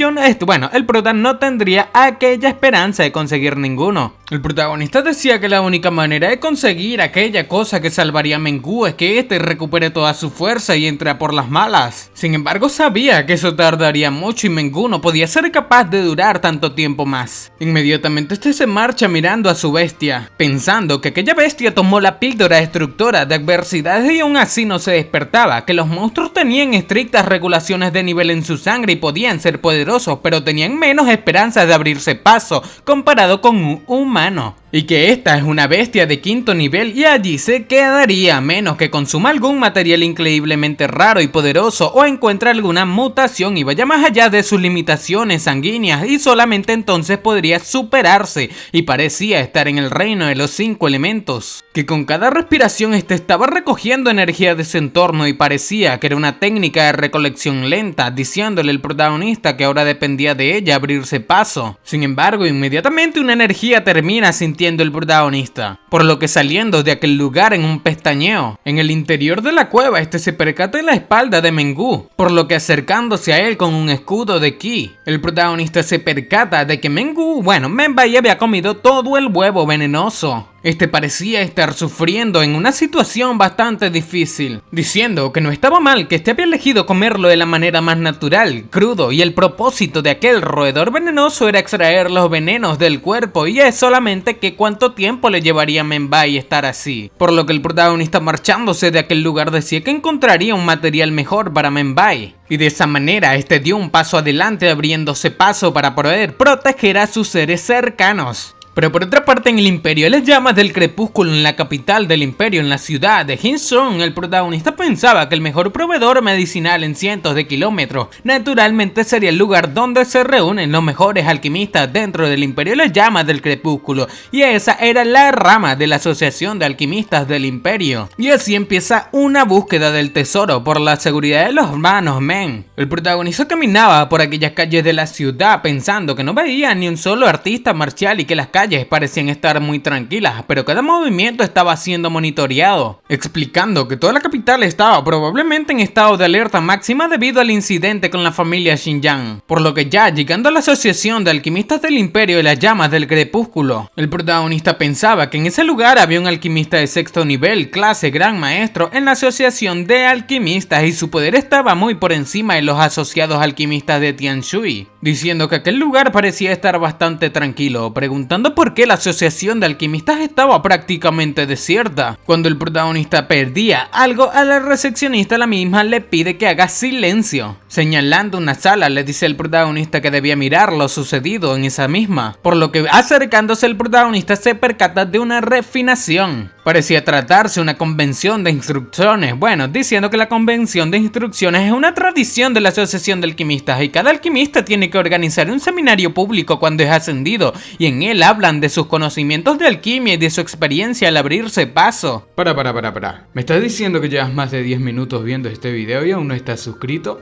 el prota no tendría aquella esperanza de conseguir ninguno. El protagonista decía que la única manera de conseguir aquella cosa que salvaría a Mengu es que este recupere toda su fuerza y entre por las malas. Sin embargo, sabía que eso tardaría mucho y Mengu no podía ser capaz de durar tanto tiempo más. Inmediatamente este se marcha mirando a su bestia, pensando que aquella bestia tomó la píldora destructora de adversidades y aún así no se despertaba, que los monstruos tenían estrictas regulaciones de nivel en su sangre y podían ser poderosos, pero tenían menos esperanzas de abrirse paso comparado con un humano. y que esta es una bestia de 5º nivel y allí se quedaría a menos que consuma algún material increíblemente raro y poderoso o encuentre alguna mutación y vaya más allá de sus limitaciones sanguíneas, y solamente entonces podría superarse, y parecía estar en el reino de los 5 elementos, que con cada respiración estaba recogiendo energía de su entorno y parecía que era una técnica de recolección lenta, diciéndole el protagonista que ahora dependía de ella abrirse paso. Sin embargo, inmediatamente una energía termina sintiendo el protagonista, por lo que saliendo de aquel lugar en un pestañeo, en el interior de la cueva se percata en la espalda de Mengu, por lo que acercándose a él con un escudo de ki, el protagonista se percata de que Menbai había comido todo el huevo venenoso. Parecía estar sufriendo en una situación bastante difícil, diciendo que no estaba mal que había elegido comerlo de la manera más natural, crudo, y el propósito de aquel roedor venenoso era extraer los venenos del cuerpo, y es solamente que cuánto tiempo le llevaría a Menbai estar así, por lo que el protagonista, marchándose de aquel lugar, decía que encontraría un material mejor para Menbai. Y de esa manera dio un paso adelante, abriéndose paso para poder proteger a sus seres cercanos. Pero por otra parte, en el Imperio de las Llamas del Crepúsculo, en la capital del Imperio, en la ciudad de Hinson, el protagonista pensaba que el mejor proveedor medicinal en cientos de kilómetros naturalmente sería el lugar donde se reúnen los mejores alquimistas dentro del Imperio de las Llamas del Crepúsculo, y esa era la rama de la Asociación de Alquimistas del Imperio. Y así empieza una búsqueda del tesoro por la seguridad de los hermanos Men. El protagonista caminaba por aquellas calles de la ciudad pensando que no veía ni un solo artista marcial y que las calles parecían estar muy tranquilas, pero cada movimiento estaba siendo monitoreado, explicando que toda la capital estaba probablemente en estado de alerta máxima debido al incidente con la familia Xinjiang, por lo que ya llegando a la Asociación de Alquimistas del Imperio de las Llamas del Crepúsculo, el protagonista pensaba que en ese lugar había un alquimista de 6º nivel, clase Gran Maestro, en la Asociación de Alquimistas, y su poder estaba muy por encima de los asociados alquimistas de Tianshui, diciendo que aquel lugar parecía estar bastante tranquilo, preguntando por qué la Asociación de Alquimistas estaba prácticamente desierta. Cuando el protagonista perdía algo, a la recepcionista la misma le pide que haga silencio. Señalando una sala, le dice al protagonista que debía mirar lo sucedido en esa misma, por lo que acercándose el protagonista se percata de una refinación. Parecía tratarse de una convención de instrucciones, diciendo que la convención de instrucciones es una tradición de la Asociación de Alquimistas y cada alquimista tiene que organizar un seminario público cuando es ascendido, y en él hablan de sus conocimientos de alquimia y de su experiencia al abrirse paso. Para. ¿Me estás diciendo que llevas más de 10 minutos viendo este video y aún no estás suscrito?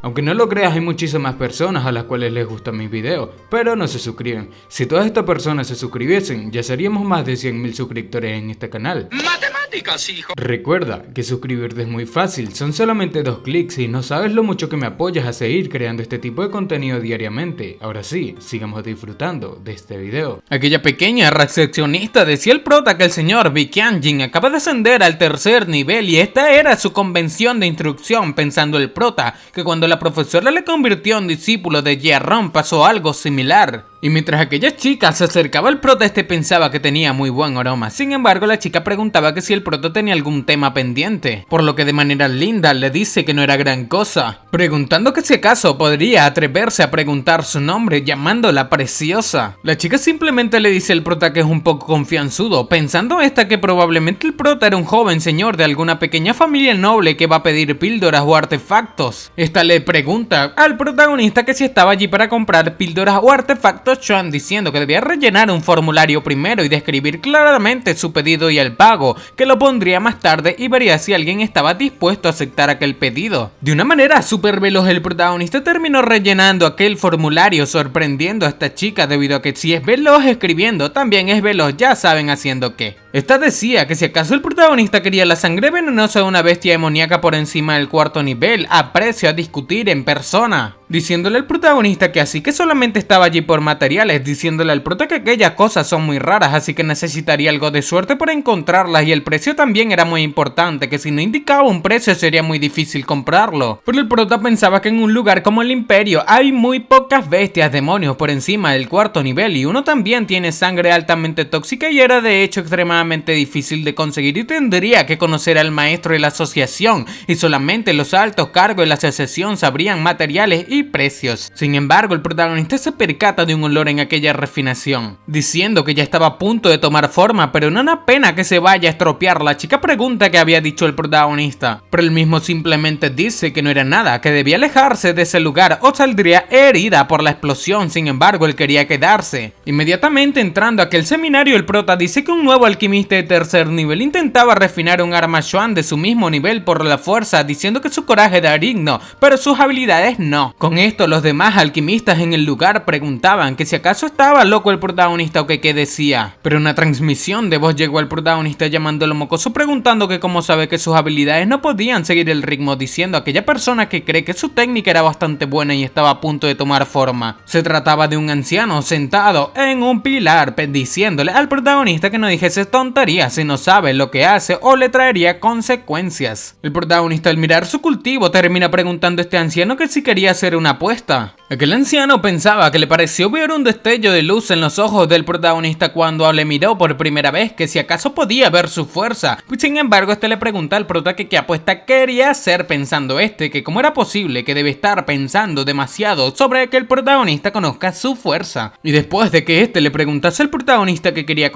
Aunque no lo creas, hay muchísimas personas a las cuales les gustan mis videos, pero no se suscriben. Si todas estas personas se suscribiesen, ya seríamos más de 100.000 suscriptores en este canal. ¡Matemáticas, hijo! Recuerda que suscribirte es muy fácil, son solamente 2 clics y no sabes lo mucho que me apoyas a seguir creando este tipo de contenido diariamente. Ahora sí, sigamos disfrutando de este video. Aquella pequeña recepcionista decía el prota que el señor Bikianjin acaba de ascender al 3er nivel y esta era su convención de instrucción, pensando el prota que cuando la profesora le convirtió en discípulo de Yearron pasó algo similar. Y mientras aquella chica se acercaba al prota, pensaba que tenía muy buen aroma. Sin embargo, la chica preguntaba que si el prota tenía algún tema pendiente, por lo que de manera linda le dice que no era gran cosa, preguntando que si acaso podría atreverse a preguntar su nombre, llamándola preciosa. La chica simplemente le dice al prota que es un poco confianzudo, pensando que probablemente el prota era un joven señor de alguna pequeña familia noble que va a pedir píldoras o artefactos. Esta le pregunta al protagonista que si estaba allí para comprar píldoras o artefactos, diciendo que debía rellenar un formulario primero y describir claramente su pedido y el pago, que lo pondría más tarde y vería si alguien estaba dispuesto a aceptar aquel pedido. De una manera súper veloz, el protagonista terminó rellenando aquel formulario, sorprendiendo a esta chica debido a que si es veloz escribiendo, también es veloz, ya saben haciendo qué. Esta decía que si acaso el protagonista quería la sangre venenosa de una bestia demoníaca por encima del 4º nivel, a precio a discutir en persona, diciéndole al protagonista que así que solamente estaba allí por materiales, diciéndole al prota que aquellas cosas son muy raras, así que necesitaría algo de suerte para encontrarlas, y el precio también era muy importante, que si no indicaba un precio sería muy difícil comprarlo. Pero el prota pensaba que en un lugar como el Imperio hay muy pocas bestias demonios por encima del 4º nivel, y uno también tiene sangre altamente tóxica y era de hecho extremadamente extremadamente difícil de conseguir y tendría que conocer al maestro de la asociación, y solamente los altos cargos de la asociación sabrían materiales y precios. Sin embargo, el protagonista se percata de un olor en aquella refinación, diciendo que ya estaba a punto de tomar forma, pero no da pena que se vaya a estropear. La chica pregunta qué había dicho el protagonista, pero él mismo simplemente dice que no era nada, que debía alejarse de ese lugar o saldría herida por la explosión. Sin embargo, él quería quedarse. Inmediatamente entrando a aquel seminario, el prota dice que un nuevo alquimista de tercer nivel intentaba refinar un arma Xuan de su mismo nivel por la fuerza, diciendo que su coraje era digno, pero sus habilidades no. Con esto, los demás alquimistas en el lugar preguntaban que si acaso estaba loco el protagonista o que qué decía, pero una transmisión de voz llegó al protagonista llamándolo mocoso, preguntando que cómo sabe que sus habilidades no podían seguir el ritmo, diciendo a aquella persona que cree que su técnica era bastante buena y estaba a punto de tomar forma. Se trataba de un anciano sentado en un pilar, diciéndole al protagonista que no dijese tonterías si no sabe lo que hace o le traería consecuencias. El protagonista, al mirar su cultivo, termina preguntando a este anciano que si quería hacer una apuesta. Aquel anciano pensaba que le pareció ver un destello de luz en los ojos del protagonista cuando le miró por primera vez, que si acaso podía ver su fuerza. Sin embargo, le pregunta al prota que qué apuesta quería hacer, pensando que cómo era posible que debe estar pensando demasiado sobre que el protagonista conozca su fuerza. Y después de que le preguntase al protagonista que quería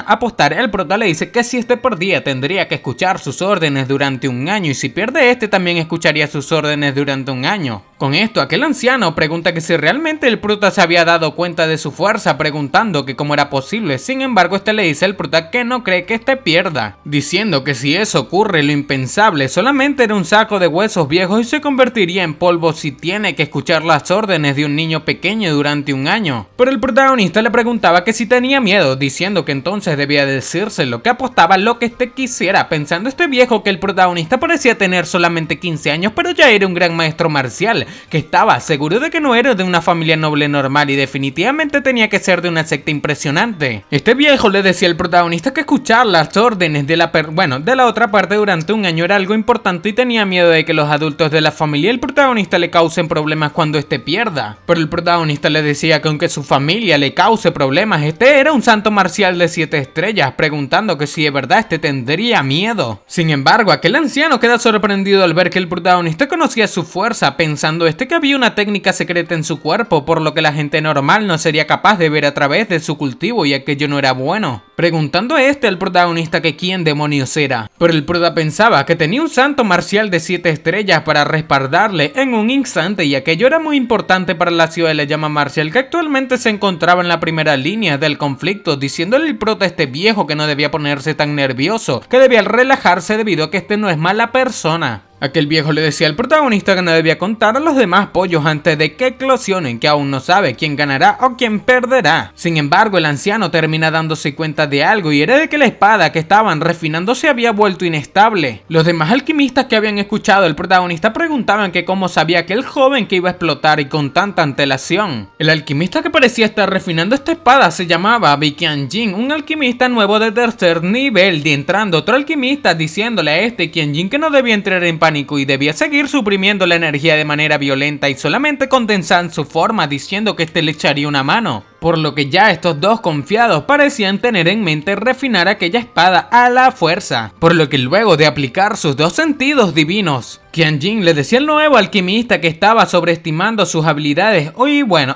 apostar, el prota le dice que si perdía tendría que escuchar sus órdenes durante un año, y si pierde también escucharía sus órdenes durante un año. Con esto, aquel anciano pregunta que si realmente el prota se había dado cuenta de su fuerza, preguntando que cómo era posible. Sin embargo, le dice al prota que no cree que pierda, diciendo que si eso ocurre, lo impensable solamente era un saco de huesos viejos y se convertiría en polvo si tiene que escuchar las órdenes de un niño pequeño durante un año. Pero el protagonista le preguntaba que si tenía miedo, diciendo que entonces debía decírselo, que apostaba lo que quisiera, pensando viejo que el protagonista parecía tener solamente 15 años, pero ya era un gran maestro marcial, que estaba seguro de que no era de una familia noble normal y definitivamente tenía que ser de una secta impresionante. Este viejo le decía al protagonista que escuchar las órdenes de la otra parte durante un año era algo importante y tenía miedo de que los adultos de la familia y el protagonista le causen problemas cuando pierda. Pero el protagonista le decía que aunque su familia le cause problemas, era un santo marcial de 7 estrellas, preguntando que si de verdad tendría miedo. Sin embargo, aquel anciano queda sorprendido al ver que el protagonista conocía su fuerza, pensando que había una técnica secreta en su cuerpo, por lo que la gente normal no sería capaz de ver a través de su cultivo y aquello no era bueno. Preguntando al protagonista que quién demonios era, pero el prota pensaba que tenía un santo marcial de 7 estrellas para respaldarle en un instante, y aquello era muy importante para la ciudad de la llama marcial, que actualmente se encontraba en la primera línea del conflicto, diciéndole el prota a viejo que no debía ponerse tan nervioso, que debía relajarse debido a que no es mala persona. Aquel viejo le decía al protagonista que no debía contar a los demás pollos antes de que eclosionen, que aún no sabe quién ganará o quién perderá. Sin embargo, el anciano termina dándose cuenta de algo, y era de que la espada que estaban refinando se había vuelto inestable. Los demás alquimistas que habían escuchado al protagonista preguntaban que cómo sabía aquel joven que iba a explotar y con tanta antelación. El alquimista que parecía estar refinando esta espada se llamaba Qianjin, un alquimista nuevo de tercer nivel, y entrando otro alquimista diciéndole a Qianjin que no debía entrar en pánico y debía seguir suprimiendo la energía de manera violenta y solamente condensar su forma, diciendo que le echaría una mano. Por lo que ya estos dos confiados parecían tener en mente refinar aquella espada a la fuerza, por lo que luego de aplicar sus dos sentidos divinos, Qianjin le decía al nuevo alquimista que estaba sobreestimando sus habilidades,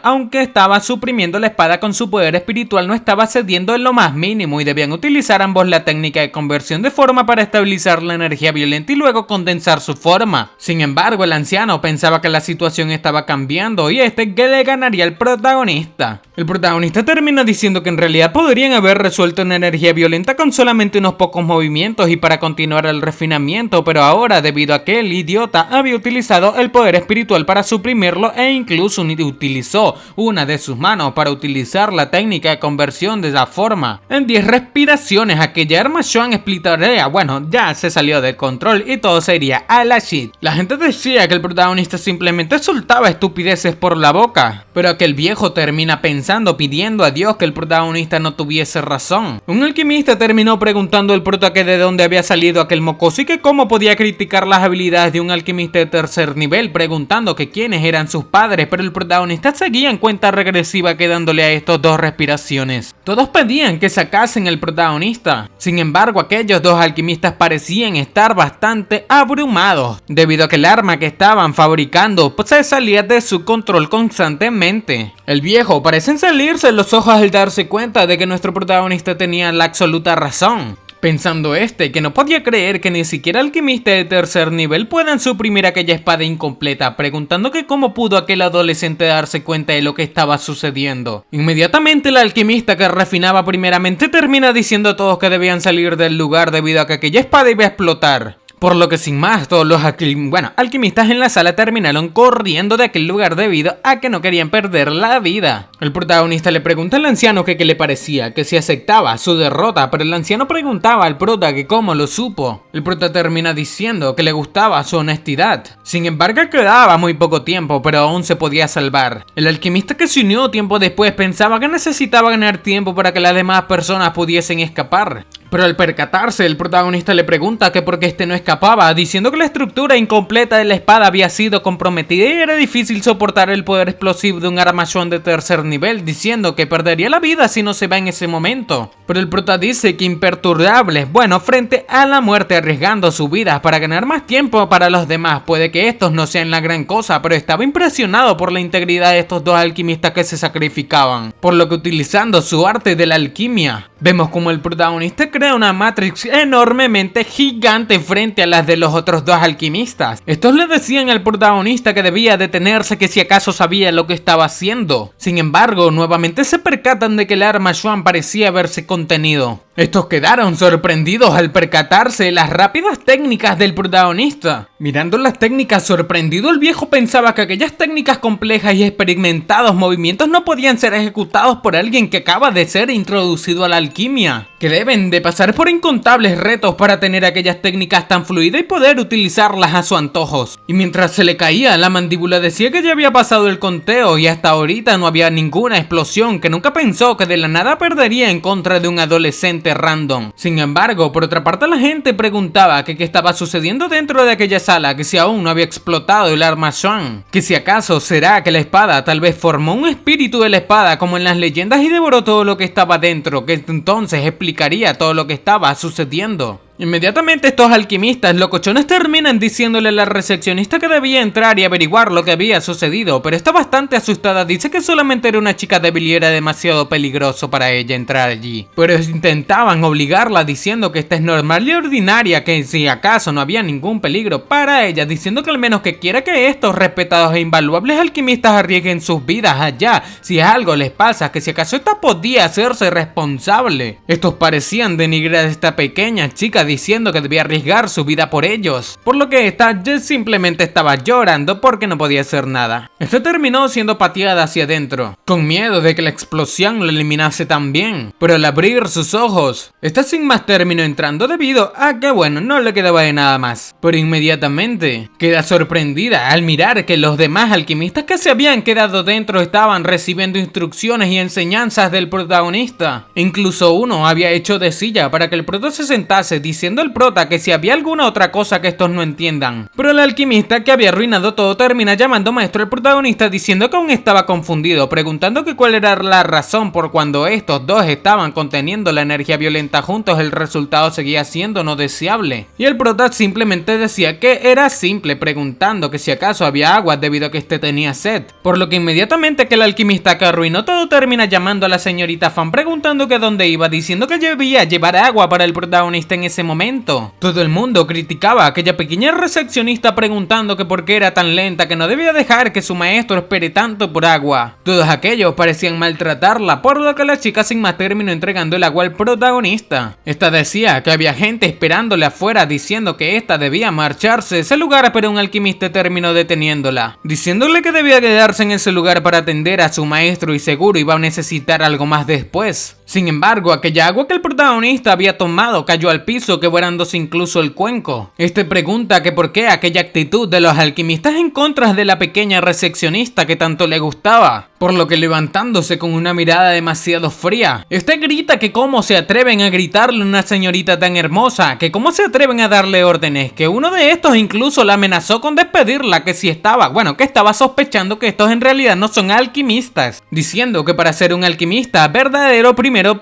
aunque estaba suprimiendo la espada con su poder espiritual, no estaba cediendo en lo más mínimo y debían utilizar ambos la técnica de conversión de forma para estabilizar la energía violenta y luego condensar su forma. Sin embargo, el anciano pensaba que la situación estaba cambiando y que le ganaría al protagonista. El protagonista termina diciendo que en realidad podrían haber resuelto una energía violenta con solamente unos pocos movimientos y para continuar el refinamiento, pero ahora, debido a que el idiota había utilizado el poder espiritual para suprimirlo e incluso utilizó una de sus manos para utilizar la técnica de conversión de la forma, en 10 respiraciones aquella arma Xuan explitaría, ya se salió de control y todo se iría a la shit. La gente decía que el protagonista simplemente soltaba estupideces por la boca, pero aquel viejo termina pensando rezando, pidiendo a Dios que el protagonista no tuviese razón. Un alquimista terminó preguntando al prota que de dónde había salido aquel mocoso y que cómo podía criticar las habilidades de un alquimista de tercer nivel, preguntando que quiénes eran sus padres, pero el protagonista seguía en cuenta regresiva quedándole a estos 2 respiraciones. Todos pedían que sacasen al protagonista. Sin embargo, aquellos 2 alquimistas parecían estar bastante abrumados, debido a que el arma que estaban fabricando se salía de su control constantemente. El viejo parece salirse los ojos al darse cuenta de que nuestro protagonista tenía la absoluta razón. Pensando que no podía creer que ni siquiera alquimistas de tercer nivel puedan suprimir aquella espada incompleta, preguntando que cómo pudo aquel adolescente darse cuenta de lo que estaba sucediendo. Inmediatamente el alquimista que refinaba primeramente termina diciendo a todos que debían salir del lugar debido a que aquella espada iba a explotar. Por lo que sin más, todos los alquimistas en la sala terminaron corriendo de aquel lugar debido a que no querían perder la vida. El protagonista le pregunta al anciano que qué le parecía, que si aceptaba su derrota, pero el anciano preguntaba al prota que cómo lo supo. El prota termina diciendo que le gustaba su honestidad. Sin embargo, quedaba muy poco tiempo, pero aún se podía salvar. El alquimista que se unió tiempo después pensaba que necesitaba ganar tiempo para que las demás personas pudiesen escapar. Pero al percatarse, el protagonista le pregunta que por qué no escapaba, diciendo que la estructura incompleta de la espada había sido comprometida y era difícil soportar el poder explosivo de un armazón de tercer nivel, diciendo que perdería la vida si no se va en ese momento. Pero el prota dice que imperturbable, frente a la muerte, arriesgando su vida para ganar más tiempo para los demás. Puede que estos no sean la gran cosa, pero estaba impresionado por la integridad de estos 2 alquimistas que se sacrificaban. Por lo que utilizando su arte de la alquimia, vemos como el protagonista crea una Matrix enormemente gigante frente a las de los otros 2 alquimistas. Estos le decían al protagonista que debía detenerse, que si acaso sabía lo que estaba haciendo. Sin embargo, nuevamente se percatan de que el arma Xuan parecía haberse contenido. Estos quedaron sorprendidos al percatarse de las rápidas técnicas del protagonista. Mirando las técnicas sorprendido, el viejo pensaba que aquellas técnicas complejas y experimentados movimientos no podían ser ejecutados por alguien que acaba de ser introducido a la alquimia, que deben de pasar por incontables retos para tener aquellas técnicas tan fluidas y poder utilizarlas a su antojos. Y mientras se le caía la mandíbula decía que ya había pasado el conteo y hasta ahorita no había ninguna explosión, que nunca pensó que de la nada perdería en contra de un adolescente random. Sin embargo, por otra parte, la gente preguntaba que qué estaba sucediendo dentro de aquella sala, que si aún no había explotado el arma Xuan, que si acaso será que la espada tal vez formó un espíritu de la espada como en las leyendas y devoró todo lo que estaba dentro, que entonces explicaría todo lo que estaba sucediendo. Inmediatamente estos alquimistas locochones terminan diciéndole a la recepcionista que debía entrar y averiguar lo que había sucedido, pero está bastante asustada, dice que solamente era una chica débil y era demasiado peligroso para ella entrar allí. Pero intentaban obligarla diciendo que esta es normal y ordinaria, que si acaso no había ningún peligro para ella, diciendo que al menos que quiera que estos respetados e invaluables alquimistas arriesguen sus vidas allá, si algo les pasa, que si acaso esta podía hacerse responsable. Estos parecían denigrar a esta pequeña chica, diciendo que debía arriesgar su vida por ellos, por lo que esta simplemente estaba llorando porque no podía hacer nada. Esta terminó siendo pateada hacia adentro, con miedo de que la explosión lo eliminase también, pero al abrir sus ojos, esta sin más terminó entrando debido a que no le quedaba de nada más. Pero inmediatamente queda sorprendida al mirar que los demás alquimistas que se habían quedado dentro estaban recibiendo instrucciones y enseñanzas del protagonista. Incluso uno había hecho de silla para que el prota se sentase, diciendo al prota que si había alguna otra cosa que estos no entiendan. Pero el alquimista que había arruinado todo termina llamando maestro al protagonista, diciendo que aún estaba confundido, preguntando que cuál era la razón por cuando estos 2 estaban conteniendo la energía violenta juntos el resultado seguía siendo no deseable. Y el prota simplemente decía que era simple, preguntando que si acaso había agua debido a que este tenía sed. Por lo que inmediatamente que el alquimista que arruinó todo termina llamando a la señorita Fan, preguntando que dónde iba, diciendo que debía llevar agua para el protagonista en ese momento. Todo el mundo criticaba a aquella pequeña recepcionista, preguntando que por qué era tan lenta, que no debía dejar que su maestro espere tanto por agua. Todos aquellos parecían maltratarla, por lo que la chica sin más terminó entregando el agua al protagonista. Esta decía que había gente esperándole afuera, diciendo que esta debía marcharse de ese lugar, pero un alquimista terminó deteniéndole, diciéndole que debía quedarse en ese lugar para atender a su maestro y seguro iba a necesitar algo más después. Sin embargo, aquella agua que el protagonista había tomado cayó al piso, quebrándose incluso el cuenco. Este pregunta que por qué aquella actitud de los alquimistas en contra de la pequeña recepcionista que tanto le gustaba. por lo que levantándose con una mirada demasiado fría, este grita que cómo se atreven a gritarle a una señorita tan hermosa, que cómo se atreven a darle órdenes, que uno de estos incluso la amenazó con despedirla, que que estaba sospechando que estos en realidad no son alquimistas, diciendo que para ser un alquimista verdadero primero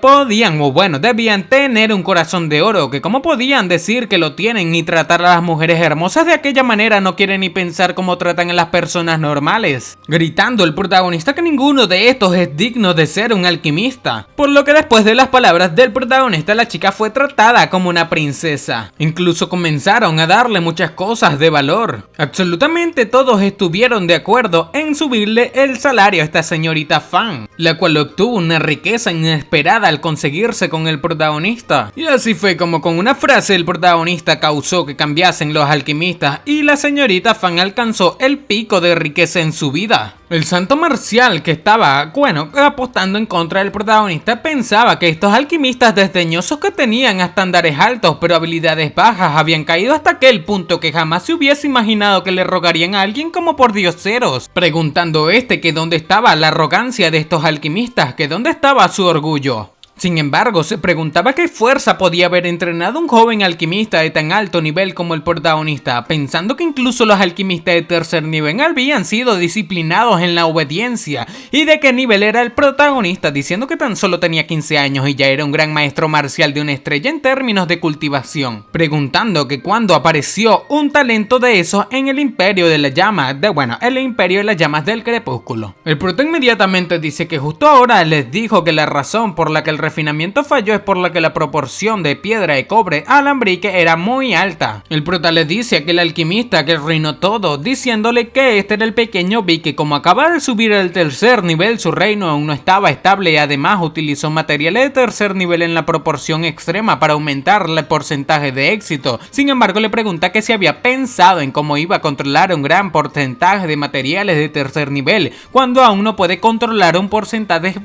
debían tener un corazón de oro, que cómo podían decir que lo tienen ni tratar a las mujeres hermosas de aquella manera, no quieren ni pensar cómo tratan a las personas normales, gritando el protagonista que ninguno de estos es digno de ser un alquimista, por lo que después de las palabras del protagonista la chica fue tratada como una princesa, incluso comenzaron a darle muchas cosas de valor, absolutamente todos estuvieron de acuerdo en subirle el salario a esta señorita Fan, la cual obtuvo una riqueza inesperada al conseguirse con el protagonista, y así fue como con una frase el protagonista causó que cambiasen los alquimistas y la señorita Fan alcanzó el pico de riqueza en su vida. El santo marcial que estaba, apostando en contra del protagonista pensaba que estos alquimistas desdeñosos que tenían estándares altos pero habilidades bajas habían caído hasta aquel punto que jamás se hubiese imaginado que le rogarían a alguien como por dioseros, preguntando que dónde estaba la arrogancia de estos alquimistas, que dónde estaba su orgullo. Sin embargo, se preguntaba qué fuerza podía haber entrenado un joven alquimista de tan alto nivel como el protagonista, pensando que incluso los alquimistas de tercer nivel habían sido disciplinados en la obediencia, y de qué nivel era el protagonista, diciendo que tan solo tenía 15 años y ya era un gran maestro marcial de una estrella en términos de cultivación, preguntando que cuándo apareció un talento de esos en el Imperio de la Llama, el Imperio de las Llamas del Crepúsculo. El prota inmediatamente dice que justo ahora les dijo que la razón por la que el refinamiento falló es por la que la proporción de piedra de cobre alambrique era muy alta. El prota le dice a aquel alquimista que arruinó todo, diciéndole que este era el pequeño Vic, que como acaba de subir al tercer nivel su reino aún no estaba estable y además utilizó materiales de tercer nivel en la proporción extrema para aumentar el porcentaje de éxito. Sin embargo, le pregunta que si había pensado en cómo iba a controlar un gran porcentaje de materiales de tercer nivel cuando aún no puede controlar un porcentaje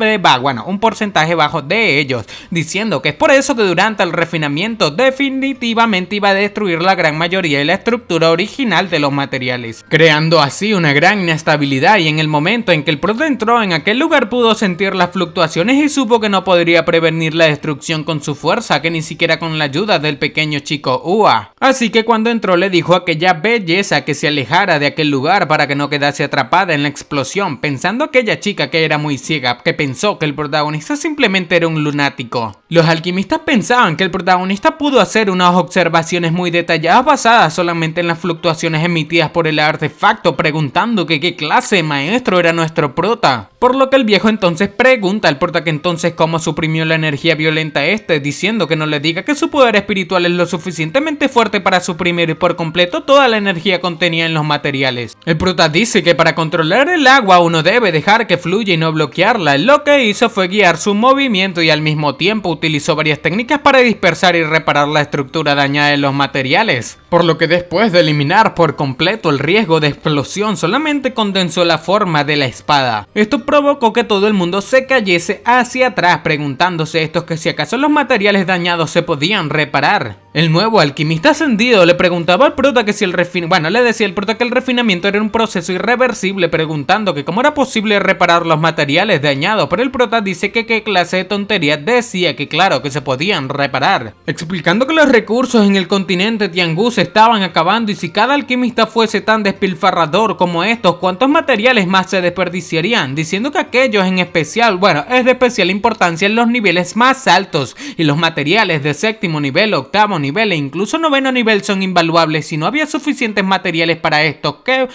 bajo de ellos, diciendo que es por eso que durante el refinamiento definitivamente iba a destruir la gran mayoría de la estructura original de los materiales, creando así una gran inestabilidad. Y en el momento en que el prota entró en aquel lugar pudo sentir las fluctuaciones y supo que no podría prevenir la destrucción con su fuerza, que ni siquiera con la ayuda del pequeño chico Ua. Así que cuando entró le dijo a aquella belleza que se alejara de aquel lugar para que no quedase atrapada en la explosión, pensando aquella chica que era muy ciega, que pensó que el protagonista simplemente era un lunático. Los alquimistas pensaban que el protagonista pudo hacer unas observaciones muy detalladas basadas solamente en las fluctuaciones emitidas por el artefacto, preguntando que qué clase de maestro era nuestro prota. Por lo que el viejo entonces pregunta al prota que entonces cómo suprimió la energía violenta diciendo que no le diga que su poder espiritual es lo suficientemente fuerte para suprimir por completo toda la energía contenida en los materiales. El prota dice que para controlar el agua uno debe dejar que fluya y no bloquearla. Lo que hizo fue guiar su movimiento y al mismo tiempo utilizó varias técnicas para dispersar y reparar la estructura dañada de los materiales, por lo que después de eliminar por completo el riesgo de explosión solamente condensó la forma de la espada. Esto provocó que todo el mundo se cayese hacia atrás, preguntándose estos que si acaso los materiales dañados se podían reparar. El nuevo alquimista ascendido le preguntaba al prota que si le decía al prota que el refinamiento era un proceso irreversible, preguntando que cómo era posible reparar los materiales dañados, pero el prota dice que qué clase de tontería, decía que claro que se podían reparar, explicando que los recursos en el continente Tiangus estaban acabando y si cada alquimista fuese tan despilfarrador como estos, ¿cuántos materiales más se desperdiciarían? Diciendo que aquellos en especial, es de especial importancia en los niveles más altos y los materiales de séptimo nivel, octavo nivel e incluso noveno nivel son invaluables si no había suficientes materiales para estos que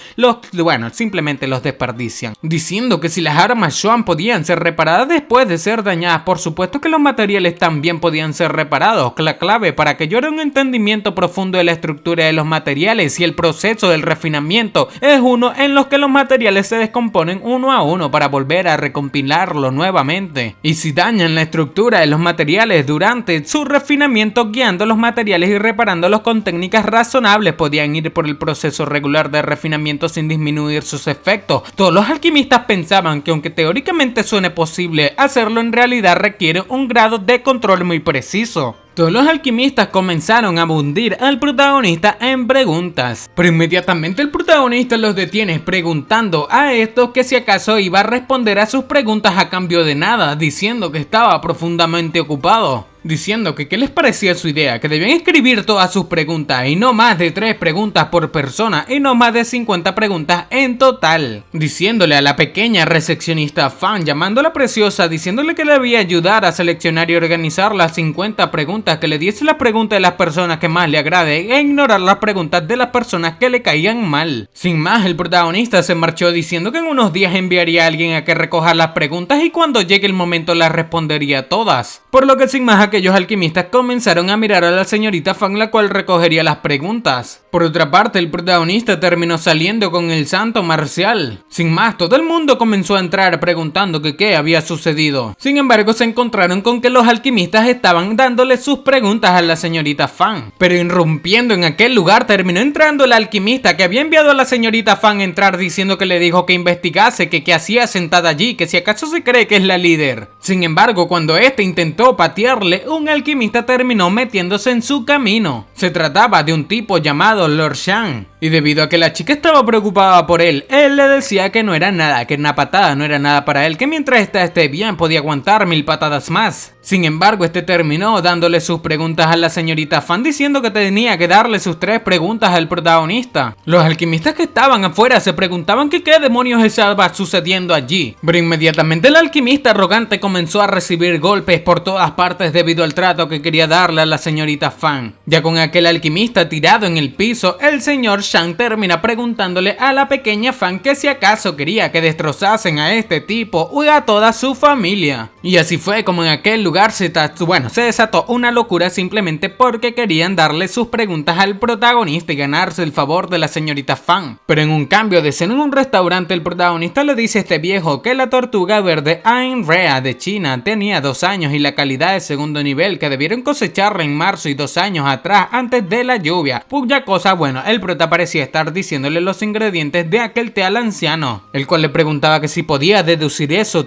simplemente los desperdician, diciendo que si las armas Xuan podían ser reparadas después de ser dañadas, por supuesto que los materiales también podían ser reparados. La clave para que yo era un entendimiento profundo de la estructura de los materiales y el proceso del refinamiento es uno en los que los materiales se descomponen uno a uno para volver a recompilarlo nuevamente, y si dañan la estructura de los materiales durante su refinamiento, guiando los materiales y reparándolos con técnicas razonables, podían ir por el proceso regular de refinamiento sin disminuir sus efectos. Todos los alquimistas pensaban que aunque teóricamente suene posible hacerlo, en realidad requiere un grado de control muy preciso. Todos los alquimistas comenzaron a hundir al protagonista en preguntas, pero inmediatamente el protagonista los detiene preguntando a estos que si acaso iba a responder a sus preguntas a cambio de nada, diciendo que estaba profundamente ocupado. Diciendo que qué les parecía su idea, que debían escribir todas sus preguntas y no más de 3 preguntas por persona y no más de 50 preguntas en total. Diciéndole a la pequeña recepcionista Fan, llamándola preciosa, diciéndole que le debía ayudar a seleccionar y organizar las 50 preguntas, que le diese las preguntas de las personas que más le agrade e ignorar las preguntas de las personas que le caían mal. Sin más, el protagonista se marchó diciendo que en unos días enviaría a alguien a que recoja las preguntas y cuando llegue el momento las respondería todas. Por lo que sin más, aquellos alquimistas comenzaron a mirar a la señorita Fan, la cual recogería las preguntas. Por otra parte, el protagonista terminó saliendo con el santo marcial. Sin más, todo el mundo comenzó a entrar preguntando que qué había sucedido. Sin embargo, se encontraron con que los alquimistas estaban dándole sus preguntas a la señorita Fan. Pero irrumpiendo en aquel lugar, terminó entrando el alquimista que había enviado a la señorita Fan a entrar, diciendo que le dijo que investigase que qué hacía sentada allí, que si acaso se cree que es la líder. Sin embargo, cuando este intentó patearle, un alquimista terminó metiéndose en su camino. Se trataba de un tipo llamado Lord Shang, y debido a que la chica estaba preocupada por él le decía que no era nada, que una patada no era nada para él, que mientras esta esté bien podía aguantar 1000 patadas más. Sin embargo, este terminó dándole sus preguntas a la señorita Fan, diciendo que tenía que darle sus 3 preguntas al protagonista. Los alquimistas que estaban afuera se preguntaban que qué demonios estaba sucediendo allí, pero inmediatamente el alquimista arrogante comenzó a recibir golpes por todas partes debido al trato que quería darle a la señorita Fan. Ya con aquel alquimista tirado en el piso, el señor Shang termina preguntándole a la pequeña Fan que si acaso quería que destrozasen a este tipo o a toda su familia. Y así fue como en aquel lugar se desató una locura simplemente porque querían darle sus preguntas al protagonista y ganarse el favor de la señorita Fan. Pero en un cambio de escena en un restaurante, el protagonista le dice a este viejo que la tortuga verde Ain Rea de China tenía 2 años y la calidad de segundo nivel, que debieron cosecharla en marzo y 2 años atrás antes de la lluvia. Puya cosa, bueno, el prota parecía estar diciéndole los ingredientes de aquel té al anciano, el cual le preguntaba que si podía deducir eso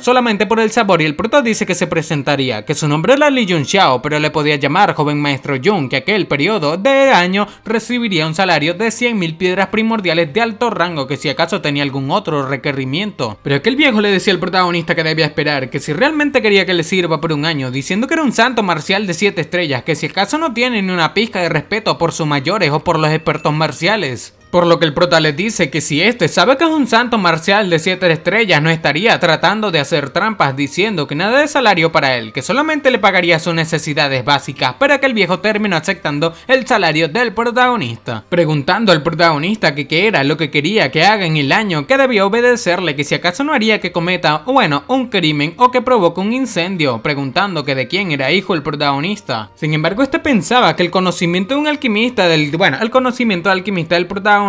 solamente por el sabor, y el prota dice que se presentaría, que su nombre era Li Junxiao, pero le podía llamar joven maestro Jun, que aquel periodo de año recibiría un salario de 100.000 piedras primordiales de alto rango, que si acaso tenía algún otro requerimiento. Pero aquel viejo le decía al protagonista que debía esperar, que si realmente quería que le sirva por un año, diciendo que era un santo marcial de 7 estrellas, que si acaso no tiene ni una pizca de respeto por sus mayores o por los expertos marciales. Por lo que el prota le dice que si este sabe que es un santo marcial de 7 estrellas, no estaría tratando de hacer trampas, diciendo que nada de salario para él, que solamente le pagaría sus necesidades básicas, pero que el viejo terminó aceptando el salario del protagonista, preguntando al protagonista que qué era lo que quería que haga en el año, que debía obedecerle, que si acaso no haría que cometa, un crimen o que provoque un incendio, preguntando que de quién era hijo el protagonista. Sin embargo, este pensaba que el conocimiento de un alquimista del protagonista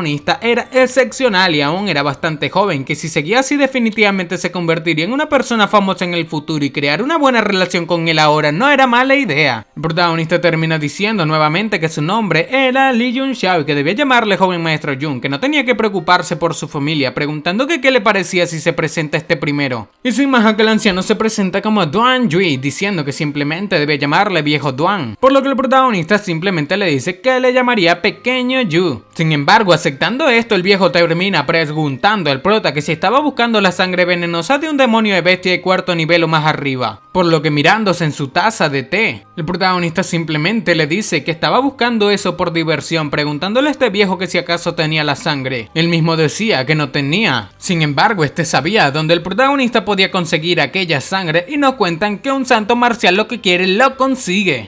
era excepcional y aún era bastante joven, que si seguía así definitivamente se convertiría en una persona famosa en el futuro, y crear una buena relación con él ahora no era mala idea. El protagonista termina diciendo nuevamente que su nombre era Li Junxiao y que debía llamarle joven maestro Jun, que no tenía que preocuparse por su familia, preguntando que qué le parecía si se presenta este primero. Y sin más, aquel anciano se presenta como Duan Yui, diciendo que simplemente debe llamarle viejo Duan, por lo que el protagonista simplemente le dice que le llamaría pequeño Yu. Sin embargo, aceptando esto, el viejo termina preguntando al prota que si estaba buscando la sangre venenosa de un demonio de bestia de 4º nivel o más arriba, por lo que mirándose en su taza de té, el protagonista simplemente le dice que estaba buscando eso por diversión, preguntándole a este viejo que si acaso tenía la sangre. Él mismo decía que no tenía. Sin embargo, este sabía dónde el protagonista podía conseguir aquella sangre, y nos cuentan que un santo marcial lo que quiere lo consigue.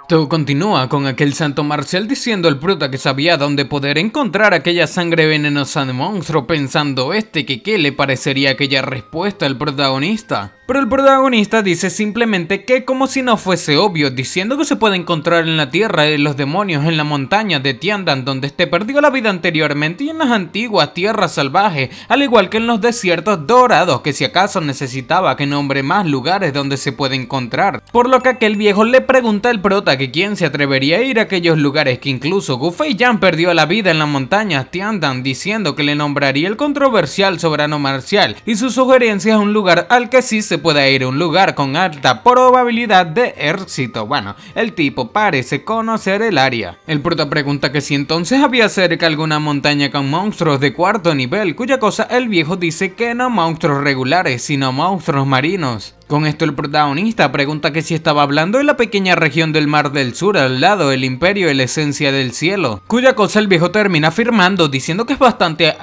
Todo continúa con aquel santo marcial diciendo al prota que sabía dónde poder encontrar aquella sangre venenosa de monstruo, pensando que qué le parecería aquella respuesta al protagonista. Pero el protagonista dice simplemente que como si no fuese obvio, diciendo que se puede encontrar en la tierra de los demonios, en la montaña de Tiandan, donde perdió la vida anteriormente, y en las antiguas tierras salvajes, al igual que en los desiertos dorados, que si acaso necesitaba que nombre más lugares donde se puede encontrar. Por lo que aquel viejo le pregunta al prota pregunta que quién se atrevería a ir a aquellos lugares que incluso Gu Feiyan perdió la vida en las montañas Tiandan, diciendo que le nombraría el controversial soberano marcial y su sugerencia es un lugar al que sí se pueda ir, un lugar con alta probabilidad de éxito. Bueno, el tipo parece conocer el área. El prota pregunta que si entonces había cerca alguna montaña con monstruos de cuarto nivel, cuya cosa el viejo dice que no monstruos regulares, sino monstruos marinos. Con esto el protagonista pregunta que si estaba hablando de la pequeña región del Mar del Sur al lado del Imperio y la Esencia del Cielo, cuya cosa el viejo termina afirmando diciendo que es bastante,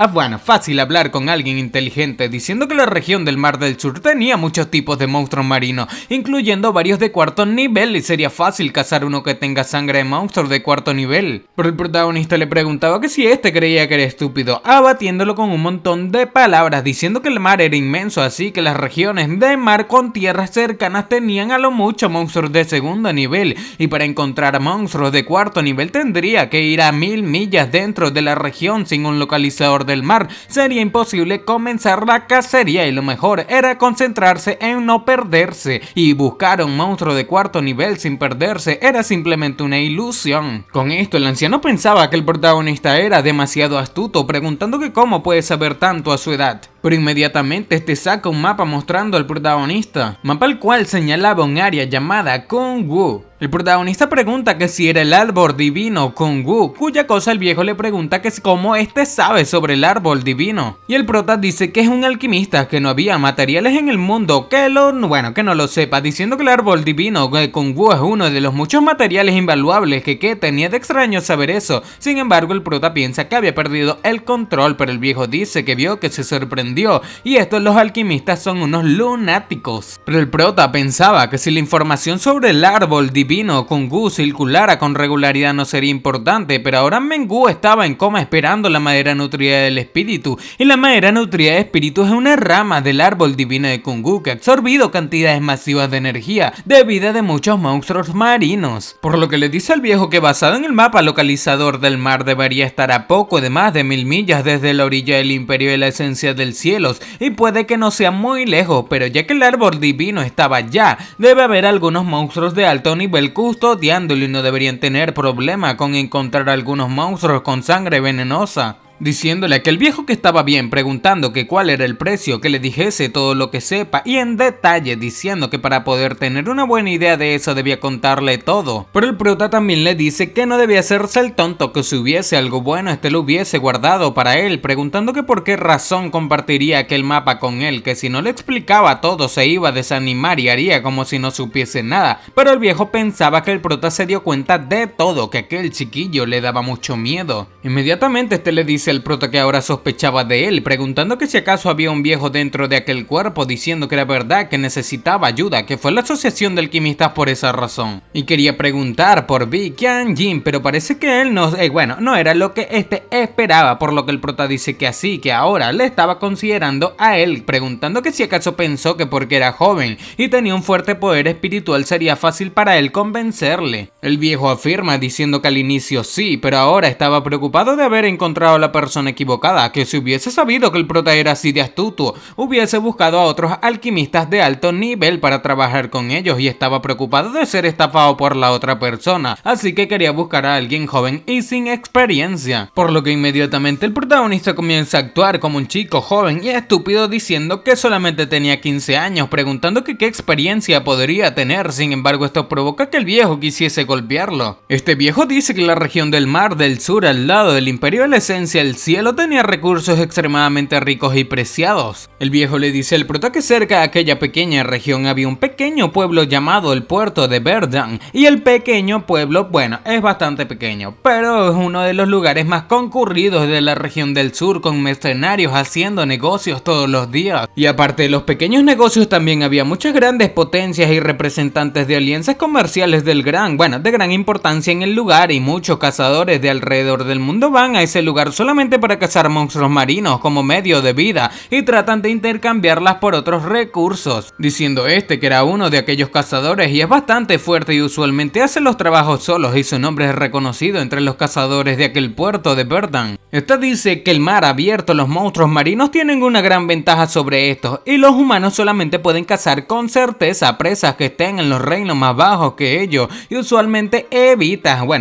fácil hablar con alguien inteligente, diciendo que la región del Mar del Sur tenía muchos tipos de monstruos marinos, incluyendo varios de cuarto nivel y sería fácil cazar uno que tenga sangre de monstruos de cuarto nivel. Pero el protagonista le preguntaba que si este creía que era estúpido, abatiéndolo con un montón de palabras, diciendo que el mar era inmenso, así que las regiones de mar con tierras cercanas tenían a lo mucho monstruos de segundo nivel y para encontrar monstruos de cuarto nivel tendría que ir a 1000 millas dentro de la región sin un localizador del mar. Sería imposible comenzar la cacería y lo mejor era concentrarse en no perderse, y buscar un monstruo de cuarto nivel sin perderse era simplemente una ilusión. Con esto el anciano pensaba que el protagonista era demasiado astuto, preguntando que cómo puede saber tanto a su edad. Pero inmediatamente este saca un mapa mostrando al protagonista, mapa el cual señalaba un área llamada Kong-Wu. El protagonista pregunta que si era el árbol divino Kong-Wu, cuya cosa el viejo le pregunta que cómo este sabe sobre el árbol divino. Y el prota dice que es un alquimista, que no había materiales en el mundo que no lo sepa, diciendo que el árbol divino Kong-Wu es uno de los muchos materiales invaluables que tenía de extraño saber eso. Sin embargo, el prota piensa que había perdido el control, pero el viejo dice que vio que se sorprendió, y estos los alquimistas son unos lunáticos. Pero el prota pensaba que si la información sobre el árbol divino Kong-Wu circulara con regularidad no sería importante, pero ahora Meng-Gu estaba en coma esperando la madera nutrida del espíritu, y la madera nutrida del espíritu es una rama del árbol divino de Kong-Gu que ha absorbido cantidades masivas de energía de vida de muchos monstruos marinos, por lo que le dice al viejo que basado en el mapa localizador del mar debería estar a poco de más de 1000 millas desde la orilla del Imperio de la Esencia del Cielo, y puede que no sea muy lejos, pero ya que el árbol divino estaba allá, debe haber algunos monstruos de alto nivel custodiándolo y no deberían tener problema con encontrar algunos monstruos con sangre venenosa. Diciéndole a aquel viejo que estaba bien, preguntando que cuál era el precio, que le dijese todo lo que sepa y en detalle, diciendo que para poder tener una buena idea de eso debía contarle todo. Pero el prota también le dice que no debía hacerse el tonto, que si hubiese algo bueno este lo hubiese guardado para él, preguntando que por qué razón compartiría aquel mapa con él, que si no le explicaba todo se iba a desanimar y haría como si no supiese nada. Pero el viejo pensaba que el prota se dio cuenta de todo, que aquel chiquillo le daba mucho miedo. Inmediatamente este le dice el prota que ahora sospechaba de él, preguntando que si acaso había un viejo dentro de aquel cuerpo, diciendo que era verdad que necesitaba ayuda, que fue la asociación de alquimistas por esa razón. Y quería preguntar por Bi Qian-Jin, pero parece que él no era lo que este esperaba, por lo que el prota dice que así, que ahora le estaba considerando a él, preguntando que si acaso pensó que porque era joven y tenía un fuerte poder espiritual sería fácil para él convencerle. El viejo afirma diciendo que al inicio sí, pero ahora estaba preocupado de haber encontrado a la persona equivocada, que si hubiese sabido que el prota era así de astuto, hubiese buscado a otros alquimistas de alto nivel para trabajar con ellos, y estaba preocupado de ser estafado por la otra persona, así que quería buscar a alguien joven y sin experiencia, por lo que inmediatamente el protagonista comienza a actuar como un chico joven y estúpido, diciendo que solamente tenía 15 años, preguntando que qué experiencia podría tener. Sin embargo, esto provoca que el viejo quisiese golpearlo. Este viejo dice que la región del Mar del Sur al lado del Imperio de la Esencia del Cielo tenía recursos extremadamente ricos y preciados. El viejo le dice al prota que cerca de aquella pequeña región había un pequeño pueblo llamado el puerto de Verdun, y el pequeño pueblo, es bastante pequeño, pero es uno de los lugares más concurridos de la región del sur, con mercenarios haciendo negocios todos los días. Y aparte de los pequeños negocios también había muchas grandes potencias y representantes de alianzas comerciales de gran importancia en el lugar, y muchos cazadores de alrededor del mundo van a ese lugar solamente solamente para cazar monstruos marinos como medio de vida y tratan de intercambiarlas por otros recursos, diciendo que era uno de aquellos cazadores y es bastante fuerte y usualmente hace los trabajos solos y su nombre es reconocido entre los cazadores de aquel puerto de Verdan. Esta dice que el mar abierto, los monstruos marinos tienen una gran ventaja sobre estos y los humanos solamente pueden cazar con certeza presas que estén en los reinos más bajos que ellos y usualmente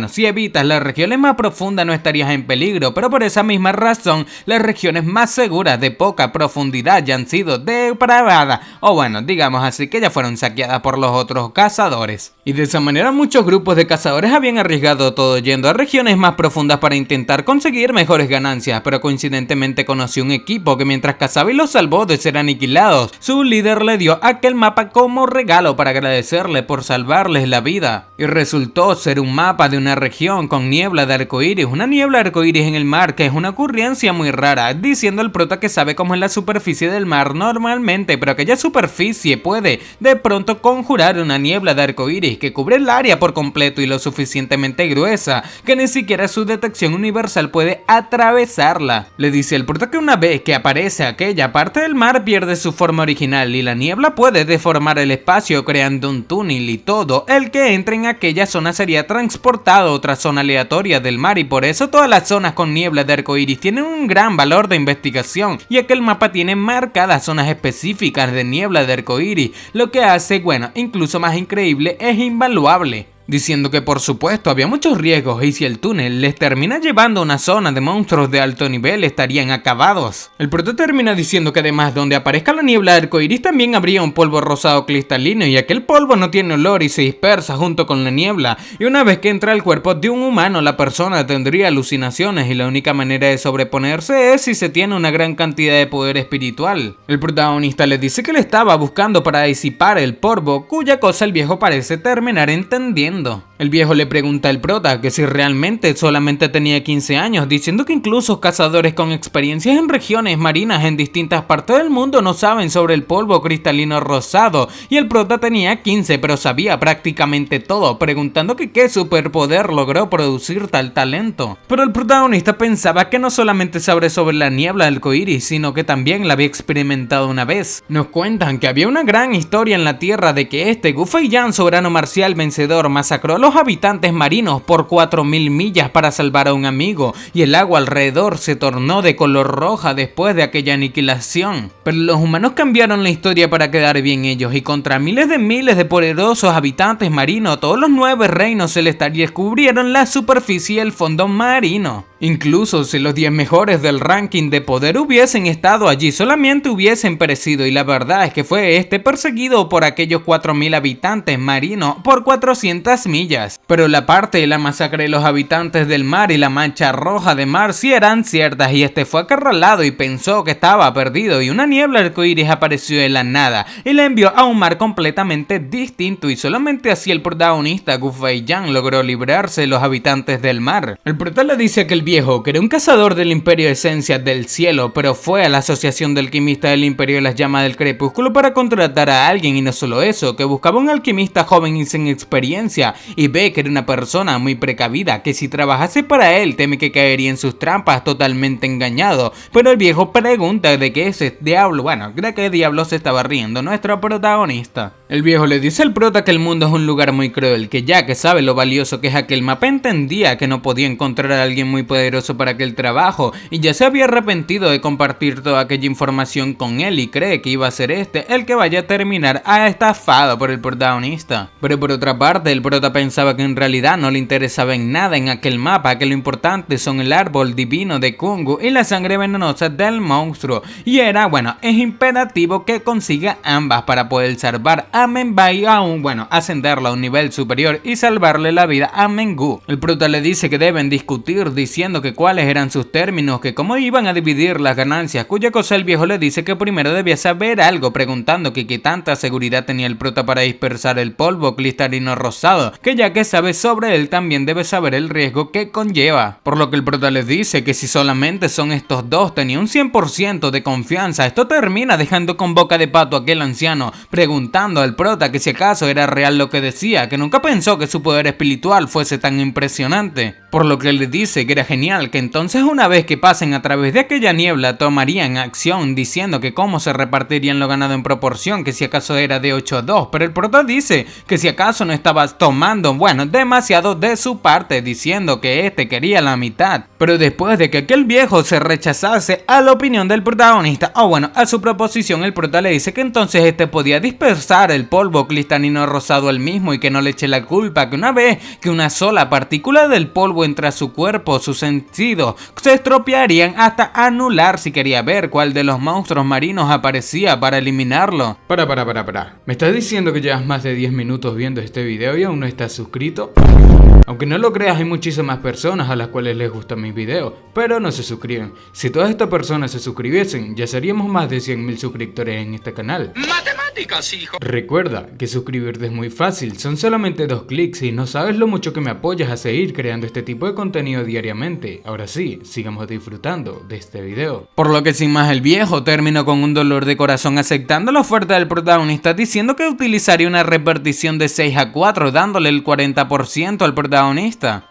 si evitas las regiones más profundas no estarías en peligro, pero por esa misma razón las regiones más seguras de poca profundidad ya han sido depravadas digamos así que ya fueron saqueadas por los otros cazadores. Y de esa manera muchos grupos de cazadores habían arriesgado todo yendo a regiones más profundas para intentar conseguir mejores ganancias, pero coincidentemente conoció un equipo que mientras cazaba y los salvó de ser aniquilados, su líder le dio aquel mapa como regalo para agradecerle por salvarles la vida. Y resultó ser un mapa de una región con niebla de arcoíris, una niebla de arcoíris en el mar que es una ocurrencia muy rara, diciendo el prota que sabe cómo es la superficie del mar normalmente, pero aquella superficie puede de pronto conjurar una niebla de arcoíris que cubre el área por completo y lo suficientemente gruesa que ni siquiera su detección universal puede atravesarla. Le dice el prota que una vez que aparece aquella parte del mar pierde su forma original y la niebla puede deformar el espacio creando un túnel y todo el que entre en aquella zona sería transportado a otra zona aleatoria del mar y por eso todas las zonas con niebla de arcoíris tienen un gran valor de investigación, ya que el mapa tiene marcadas zonas específicas de niebla de arcoíris, lo que hace, incluso más increíble, es invaluable. Diciendo que por supuesto había muchos riesgos y si el túnel les termina llevando a una zona de monstruos de alto nivel estarían acabados. El prota termina diciendo que además donde aparezca la niebla de arcoíris también habría un polvo rosado cristalino y aquel polvo no tiene olor y se dispersa junto con la niebla y una vez que entra al cuerpo de un humano la persona tendría alucinaciones y la única manera de sobreponerse es si se tiene una gran cantidad de poder espiritual. El protagonista le dice que le estaba buscando para disipar el polvo, cuya cosa el viejo parece terminar entendiendo. El viejo le pregunta al prota que si realmente solamente tenía 15 años, diciendo que incluso cazadores con experiencias en regiones marinas en distintas partes del mundo no saben sobre el polvo cristalino rosado, y el prota tenía 15 pero sabía prácticamente todo, preguntando que qué superpoder logró producir tal talento. Pero el protagonista pensaba que no solamente sabe sobre la niebla del arcoíris, sino que también la había experimentado una vez. Nos cuentan que había una gran historia en la tierra de que Gu-Fei Yan, soberano marcial vencedor, masacró a los habitantes marinos por 4000 millas para salvar a un amigo y el agua alrededor se tornó de color roja después de aquella aniquilación. Pero los humanos cambiaron la historia para quedar bien ellos y contra miles de poderosos habitantes marinos todos los 9 reinos celestiales cubrieron la superficie y el fondo marino. Incluso si los 10 mejores del ranking de poder hubiesen estado allí solamente hubiesen perecido y la verdad es que fue perseguido por aquellos 4000 habitantes marinos por 400 millas. Pero la parte de la masacre de los habitantes del mar y la mancha roja de mar sí eran ciertas y fue acorralado y pensó que estaba perdido y una niebla arcoíris apareció de la nada y le envió a un mar completamente distinto y solamente así el protagonista Gu-Fei Yan logró librarse de los habitantes del mar. El prota le dice que el viejo, que era un cazador del Imperio de Esencias del Cielo, pero fue a la Asociación de Alquimistas del Imperio de las Llamas del Crepúsculo para contratar a alguien y no solo eso, que buscaba un alquimista joven y sin experiencia y ve que era una persona muy precavida, que si trabajase para él teme que caería en sus trampas totalmente engañado, pero el viejo pregunta de qué ese diablo, de qué diablo se estaba riendo nuestro protagonista. El viejo le dice al prota que el mundo es un lugar muy cruel, que ya que sabe lo valioso que es aquel mapa entendía que no podía encontrar a alguien muy poderoso para aquel trabajo y ya se había arrepentido de compartir toda aquella información con él y cree que iba a ser el que vaya a terminar estafado por el protagonista. Pero por otra parte el prota pensaba que en realidad no le interesaba en nada en aquel mapa, que lo importante son el árbol divino de Kungu y la sangre venenosa del monstruo y es imperativo que consiga ambas para poder salvar a Menbai y ascenderla a un nivel superior y salvarle la vida a Mengu. El prota le dice que deben discutir diciendo que cuáles eran sus términos, que cómo iban a dividir las ganancias, cuya cosa el viejo le dice que primero debía saber algo, preguntando que qué tanta seguridad tenía el prota para dispersar el polvo cristalino rosado, que ya que sabe sobre él también debe saber el riesgo que conlleva. Por lo que el prota le dice que si solamente son estos dos tenía un 100% de confianza. Esto termina dejando con boca de pato a aquel anciano, preguntando al prota que si acaso era real lo que decía, que nunca pensó que su poder espiritual fuese tan impresionante. por lo que le dice que era genial, que entonces una vez que pasen a través de aquella niebla tomarían acción, diciendo que cómo se repartirían lo ganado en proporción, que si acaso era de 8-2, pero el prota dice que si acaso no estaba tomando, bueno, demasiado de su parte, diciendo que este quería la mitad. Pero después de que aquel viejo se rechazase a la opinión del protagonista, o bueno, a su proposición, el prota le dice que entonces este podía dispersar el polvo cristalino rosado él mismo y que no le eche la culpa, que una vez que una sola partícula del polvo entra a su cuerpo, sus sentidos se estropearían hasta anular si quería ver cuál de los monstruos marinos aparecía para eliminarlo. Para. ¿Me estás diciendo que llevas más de 10 minutos viendo este video y aún no estás suscrito? Aunque no lo creas, hay muchísimas personas a las cuales les gustan mis videos, pero no se suscriben. Si todas estas personas se suscribiesen, ya seríamos más de 100.000 suscriptores en este canal. ¡Matemáticas, hijo! Recuerda que suscribirte es muy fácil, son solamente 2 clics y no sabes lo mucho que me apoyas a seguir creando este tipo de contenido diariamente. Ahora sí, sigamos disfrutando de este video. Por lo que sin más el viejo terminó con un dolor de corazón aceptando la oferta del protagonista, diciendo que utilizaría una repartición de 6-4, dándole el 40% al protagonista.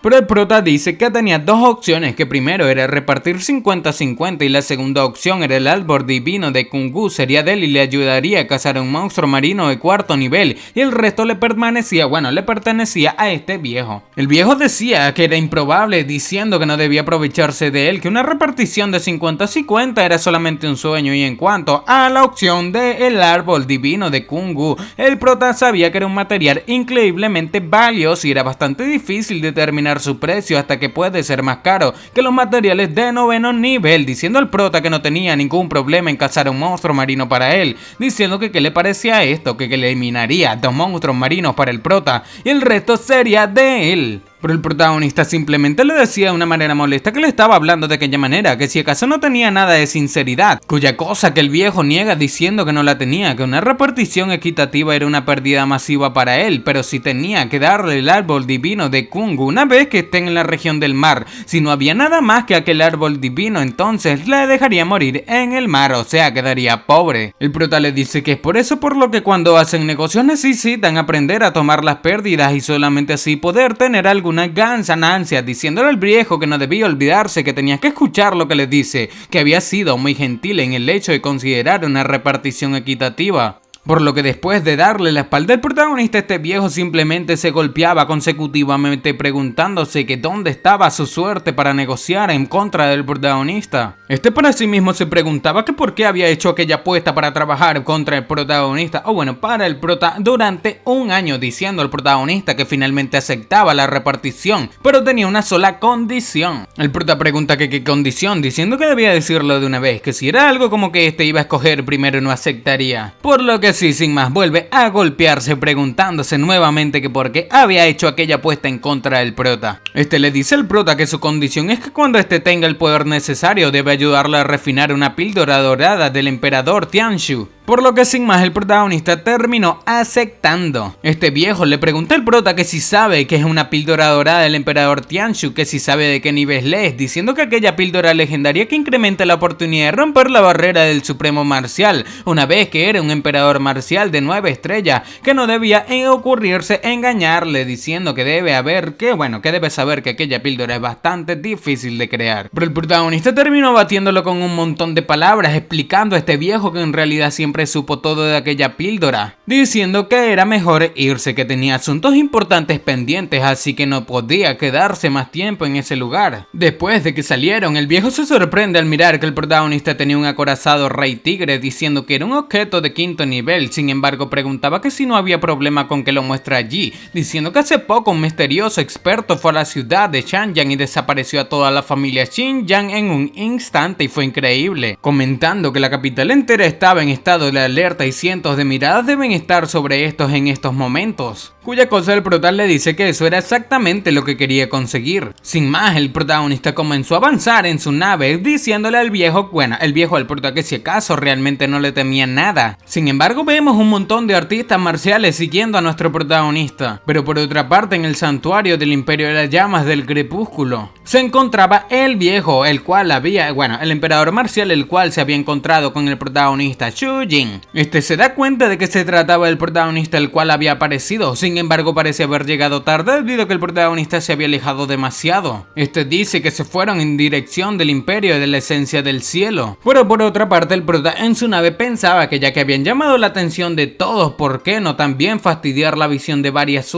Pero el prota dice que tenía dos opciones, que primero era repartir 50-50 y la segunda opción era el árbol divino de Kungu, sería de él y le ayudaría a cazar a un monstruo marino de 4º nivel y el resto le pertenecía a este viejo. El viejo decía que era improbable, diciendo que no debía aprovecharse de él, que una repartición de 50-50 era solamente un sueño, y en cuanto a la opción del árbol divino de Kungu, el prota sabía que era un material increíblemente valioso y era bastante difícil determinar su precio, hasta que puede ser más caro que los materiales de 9º nivel, diciendo al prota que no tenía ningún problema en cazar a un monstruo marino para él, diciendo que qué le parecía esto, que eliminaría 2 monstruos marinos para el prota y el resto sería de él. Pero el protagonista simplemente le decía de una manera molesta que le estaba hablando de aquella manera, que si acaso no tenía nada de sinceridad, cuya cosa que el viejo niega diciendo que no la tenía, que una repartición equitativa era una pérdida masiva para él, pero si tenía que darle el árbol divino de Kungu una vez que estén en la región del mar, si no había nada más que aquel árbol divino, entonces le dejaría morir en el mar, o sea, quedaría pobre. El prota le dice que es por eso por lo que cuando hacen negocios necesitan aprender a tomar las pérdidas y solamente así poder tener alguna ganancia, diciéndole al viejo que no debía olvidarse que tenía que escuchar lo que le dice, que había sido muy gentil en el hecho de considerar una repartición equitativa. Por lo que después de darle la espalda al protagonista, este viejo simplemente se golpeaba consecutivamente preguntándose que dónde estaba su suerte para negociar en contra del protagonista. Este para sí mismo se preguntaba que por qué había hecho aquella apuesta para trabajar contra el protagonista, o bueno, para el prota durante un año, diciendo al protagonista que finalmente aceptaba la repartición, pero tenía una sola condición. El prota pregunta que qué condición, diciendo que debía decirlo de una vez, que si era algo como que este iba a escoger primero no aceptaría. Por lo que sí, sin más, vuelve a golpearse preguntándose nuevamente que por qué había hecho aquella apuesta en contra del prota. Este le dice al prota que su condición es que cuando este tenga el poder necesario debe ayudarle a refinar una píldora dorada del emperador Tianshu. Por lo que sin más el protagonista terminó aceptando. Este viejo le pregunta al prota que si sabe que es una píldora dorada del emperador Tianshu, que si sabe de qué nivel es, diciendo que aquella píldora legendaria que incrementa la oportunidad de romper la barrera del supremo marcial, una vez que era un emperador marcial de 9 estrellas, que no debía ocurrirse engañarle, diciendo que debe saber que aquella píldora es bastante difícil de crear. Pero el protagonista terminó batiéndolo con un montón de palabras, explicando a este viejo que en realidad siempre supo todo de aquella píldora, diciendo que era mejor irse, que tenía asuntos importantes pendientes, así que no podía quedarse más tiempo en ese lugar. Después de que salieron, el viejo se sorprende al mirar que el protagonista tenía un acorazado rey tigre, diciendo que era un objeto de 5º nivel. Sin embargo, preguntaba que si no había problema con que lo muestre allí, diciendo que hace poco un misterioso experto fue a la ciudad de Xianyang y desapareció a toda la familia Xinjiang en un instante y fue increíble, comentando que la capital entera estaba en estado de alerta y cientos de miradas deben estar sobre estos en estos momentos. Cuya cosa el prota le dice que eso era exactamente lo que quería conseguir. Sin más, el protagonista comenzó a avanzar en su nave, diciéndole al viejo, al prota que si acaso realmente no le temía nada. Sin embargo, vemos un montón de artistas marciales siguiendo a nuestro protagonista. Pero por otra parte, en el santuario del Imperio de las Llamas del Crepúsculo, se encontraba el viejo, el emperador marcial, el cual se había encontrado con el protagonista Shu Hyojin. Se da cuenta de que se trataba del protagonista el cual había aparecido, sin embargo parece haber llegado tarde debido a que el protagonista se había alejado demasiado. Dice que se fueron en dirección del imperio de la esencia del cielo. Pero por otra parte el prota en su nave pensaba que ya que habían llamado la atención de todos, ¿por qué no también fastidiar la visión de varias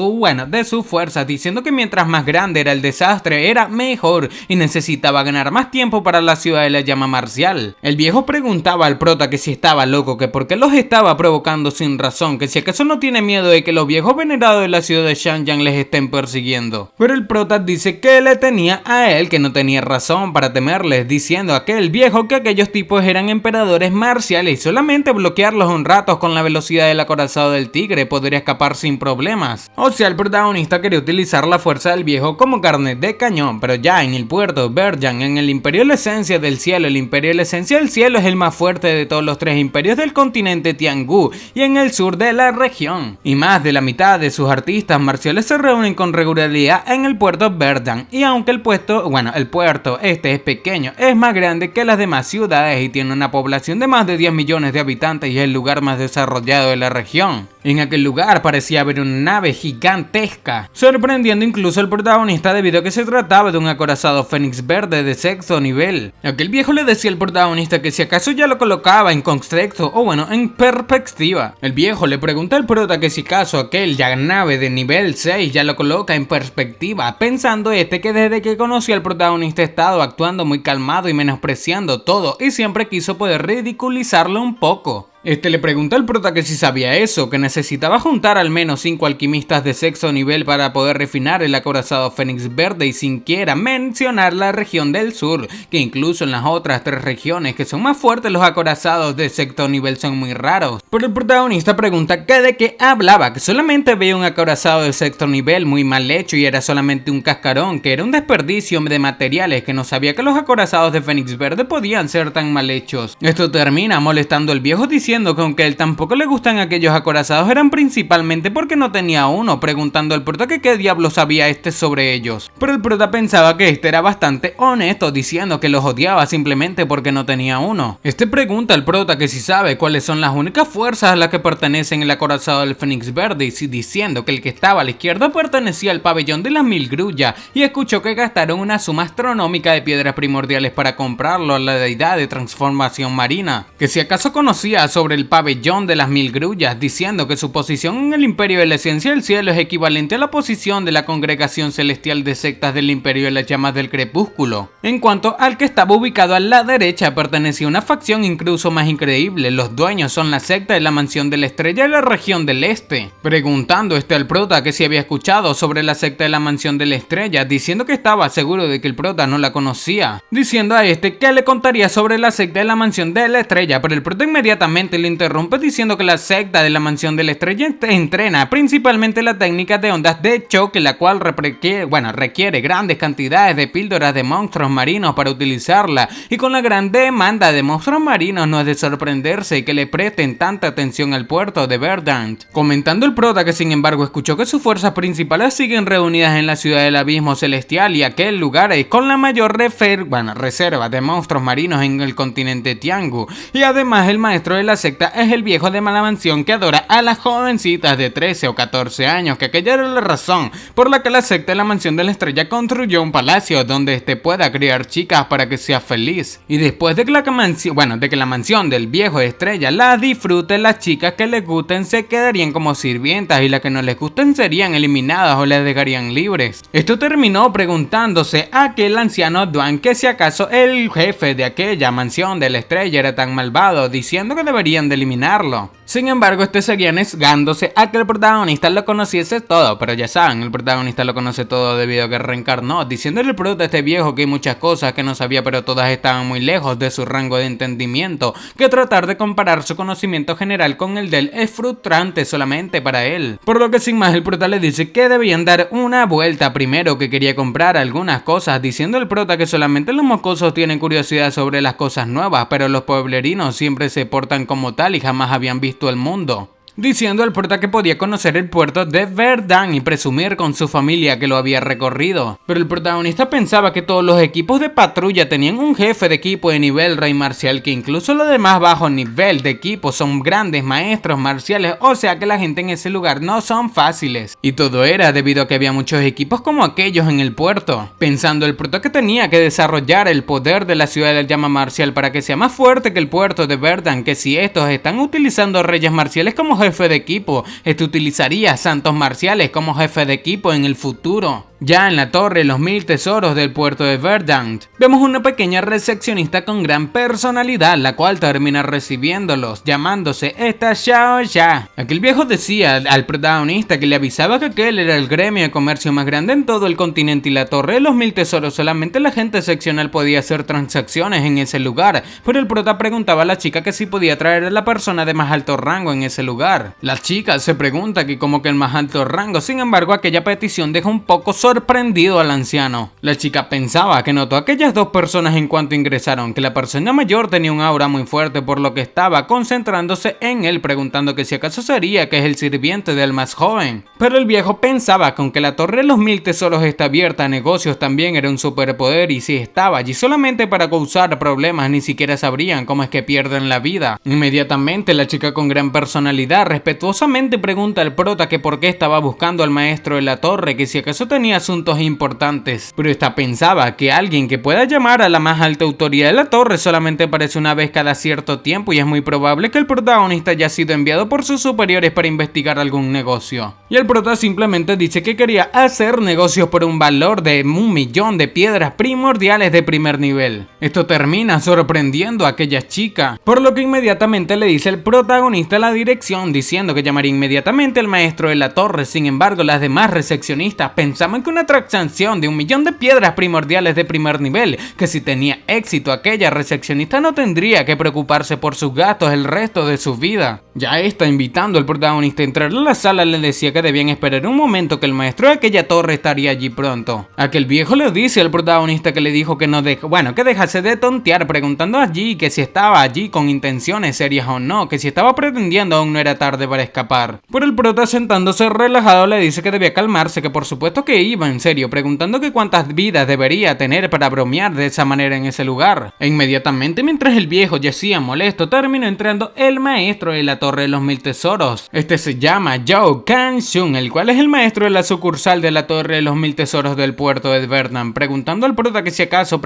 de sus fuerzas, diciendo que mientras más grande era el desastre era mejor y necesitaba ganar más tiempo para la ciudad de la llama marcial? El viejo preguntaba al prota que si estaba loco, que por qué los estaba provocando sin razón, que si acaso no tiene miedo de que los viejos venerados de la ciudad de Xianyang les estén persiguiendo. Pero el prota dice que le tenía a él que no tenía razón para temerles, diciendo a aquel viejo que aquellos tipos eran emperadores marciales y solamente bloquearlos un rato con la velocidad del acorazado del tigre podría escapar sin problemas. O sea, el protagonista quería utilizar la fuerza del viejo como carne de cañón, pero ya en el puerto Birdjang, en el imperio de la esencia del cielo, el imperio de la esencia del cielo es el más fuerte de todos los tres imperios del continente Tianghu y en el sur de la región. Y más de la mitad de sus artistas marciales se reúnen con regularidad en el puerto Birdjang, y aunque el puerto es pequeño, es más grande que las demás ciudades y tiene una población de más de 10 millones de habitantes y es el lugar más desarrollado de la región. En aquel lugar parecía haber una nave gigantesca, sorprendiendo incluso al protagonista debido a que se trataba de un acorazado Fénix verde de sexto nivel. Aquel viejo le decía al protagonista que si acaso ya lo colocaba en contexto en perspectiva. El viejo le pregunta al prota que si acaso aquel ya nave de nivel 6 ya lo coloca en perspectiva, pensando que desde que conoció al protagonista ha estado actuando muy calmado y menospreciando todo y siempre quiso poder ridiculizarlo un poco. Le pregunta al prota que si sabía eso, que necesitaba juntar al menos 5 alquimistas de sexto nivel para poder refinar el acorazado Fénix verde y sin quiera mencionar la región del sur, que incluso en las otras 3 regiones que son más fuertes los acorazados de sexto nivel son muy raros. Pero el protagonista pregunta que de qué hablaba, que solamente veía un acorazado de sexto nivel muy mal hecho y era solamente un cascarón, que era un desperdicio de materiales, que no sabía que los acorazados de Fénix verde podían ser tan mal hechos. Esto termina molestando al viejo diciendo que aunque a él tampoco le gustan aquellos acorazados eran principalmente porque no tenía uno, preguntando al prota que qué diablo sabía sobre ellos. Pero el prota pensaba que era bastante honesto, diciendo que los odiaba simplemente porque no tenía uno. Pregunta al prota que si sabe cuáles son las únicas fuerzas a las que pertenecen el acorazado del Fénix verde, y diciendo que el que estaba a la izquierda pertenecía al pabellón de las 1000 grullas, y escuchó que gastaron una suma astronómica de piedras primordiales para comprarlo a la deidad de transformación marina, que si acaso conocía sobre el pabellón de las 1000 grullas, diciendo que su posición en el imperio de la esencia del cielo es equivalente a la posición de la congregación celestial de sectas del imperio de las llamas del crepúsculo. En cuanto al que estaba ubicado a la derecha, pertenecía a una facción incluso más increíble, los dueños son la secta de la mansión de la estrella de la región del este. Preguntando al prota que si había escuchado sobre la secta de la mansión de la estrella, diciendo que estaba seguro de que el prota no la conocía, diciendo a que le contaría sobre la secta de la mansión de la estrella, pero el prota inmediatamente le interrumpe diciendo que la secta de la mansión de la estrella entrena principalmente la técnica de ondas de choque, la cual requiere grandes cantidades de píldoras de monstruos marinos para utilizarla, y con la gran demanda de monstruos marinos no es de sorprenderse que le presten tanta atención al puerto de Birdjang. Comentando el prota que sin embargo escuchó que sus fuerzas principales siguen reunidas en la ciudad del abismo celestial y aquel lugar es con la mayor reserva de monstruos marinos en el continente Tianghu, y además el maestro de la secta es el viejo de mala mansión que adora a las jovencitas de 13 o 14 años, que aquella era la razón por la que la secta de la mansión de la estrella construyó un palacio donde pueda criar chicas para que sea feliz. Y después de que la mansión del viejo estrella la disfrute, las chicas que les gusten se quedarían como sirvientas y las que no les gusten serían eliminadas o les dejarían libres. Esto terminó preguntándose a aquel anciano Duan que si acaso el jefe de aquella mansión de la estrella era tan malvado, diciendo que deberían de eliminarlo. Sin embargo, seguía negándose a que el protagonista lo conociese todo, pero ya saben, el protagonista lo conoce todo debido a que reencarnó, diciéndole al prota viejo que hay muchas cosas que no sabía, pero todas estaban muy lejos de su rango de entendimiento, que tratar de comparar su conocimiento general con el de él es frustrante solamente para él. Por lo que sin más el prota le dice que debían dar una vuelta primero, que quería comprar algunas cosas, diciendo el prota que solamente los mocosos tienen curiosidad sobre las cosas nuevas, pero los pueblerinos siempre se portan como tal y jamás habían visto el mundo. diciendo al prota que podía conocer el puerto de Verdun y presumir con su familia que lo había recorrido. Pero el protagonista pensaba que todos los equipos de patrulla tenían un jefe de equipo de nivel rey marcial, que incluso los de más bajo nivel de equipo son grandes maestros marciales, o sea que la gente en ese lugar no son fáciles. Y todo era debido a que había muchos equipos como aquellos en el puerto. Pensando el prota que tenía que desarrollar el poder de la ciudad de la llama marcial para que sea más fuerte que el puerto de Verdun, que si estos están utilizando reyes marciales como jefe de equipo, utilizaría santos marciales como jefe de equipo en el futuro. Ya en la torre Los Mil Tesoros del puerto de Verdun, vemos una pequeña recepcionista con gran personalidad, la cual termina recibiéndolos, llamándose esta Xiao Ya. Aquel viejo decía al protagonista que le avisaba que aquel era el gremio de comercio más grande en todo el continente y la torre de Los Mil Tesoros solamente la gente seccional podía hacer transacciones en ese lugar, pero el prota preguntaba a la chica que si podía traer a la persona de más alto rango en ese lugar. La chica se pregunta que como que el más alto rango, sin embargo aquella petición deja un poco sorprendido al anciano. La chica pensaba que notó a aquellas dos personas en cuanto ingresaron, que la persona mayor tenía un aura muy fuerte, por lo que estaba concentrándose en él, preguntando que si acaso sería que es el sirviente del más joven. Pero el viejo pensaba que aunque la torre de Los Mil Tesoros está abierta a negocios, también era un superpoder, y si estaba allí solamente para causar problemas, ni siquiera sabrían cómo es que pierden la vida. Inmediatamente la chica con gran personalidad respetuosamente pregunta al prota que por qué estaba buscando al maestro de la torre, que si acaso tenía asuntos importantes, pero esta pensaba que alguien que pueda llamar a la más alta autoridad de la torre solamente aparece una vez cada cierto tiempo, y es muy probable que el protagonista haya sido enviado por sus superiores para investigar algún negocio. Y el prota simplemente dice que quería hacer negocios por un valor de 1.000.000 de piedras primordiales de primer nivel. Esto termina sorprendiendo a aquella chica, por lo que inmediatamente le dice el protagonista la dirección, diciendo que llamaría inmediatamente al maestro de la torre. Sin embargo, las demás recepcionistas pensaban que una transacción de 1.000.000 de piedras primordiales de primer nivel, que si tenía éxito aquella recepcionista no tendría que preocuparse por sus gastos el resto de su vida. Ya esta, invitando al protagonista a entrar a la sala, le decía que debían esperar un momento, que el maestro de aquella torre estaría allí pronto. Aquel viejo le dice al protagonista que le dijo que que dejase de tontear, preguntando allí que si estaba allí con intenciones serias o no, que si estaba pretendiendo aún no era tarde para escapar. Pero el prota, sentándose relajado, le dice que debía calmarse, que por supuesto que iba en serio, preguntando que cuántas vidas debería tener para bromear de esa manera en ese lugar. E inmediatamente, mientras el viejo yacía molesto, terminó entrando el maestro de la torre de Los Mil Tesoros. Este se llama Zhou Kanshun, el cual es el maestro de la sucursal de la torre de Los Mil Tesoros del puerto de Verdun, preguntando al prota que si acaso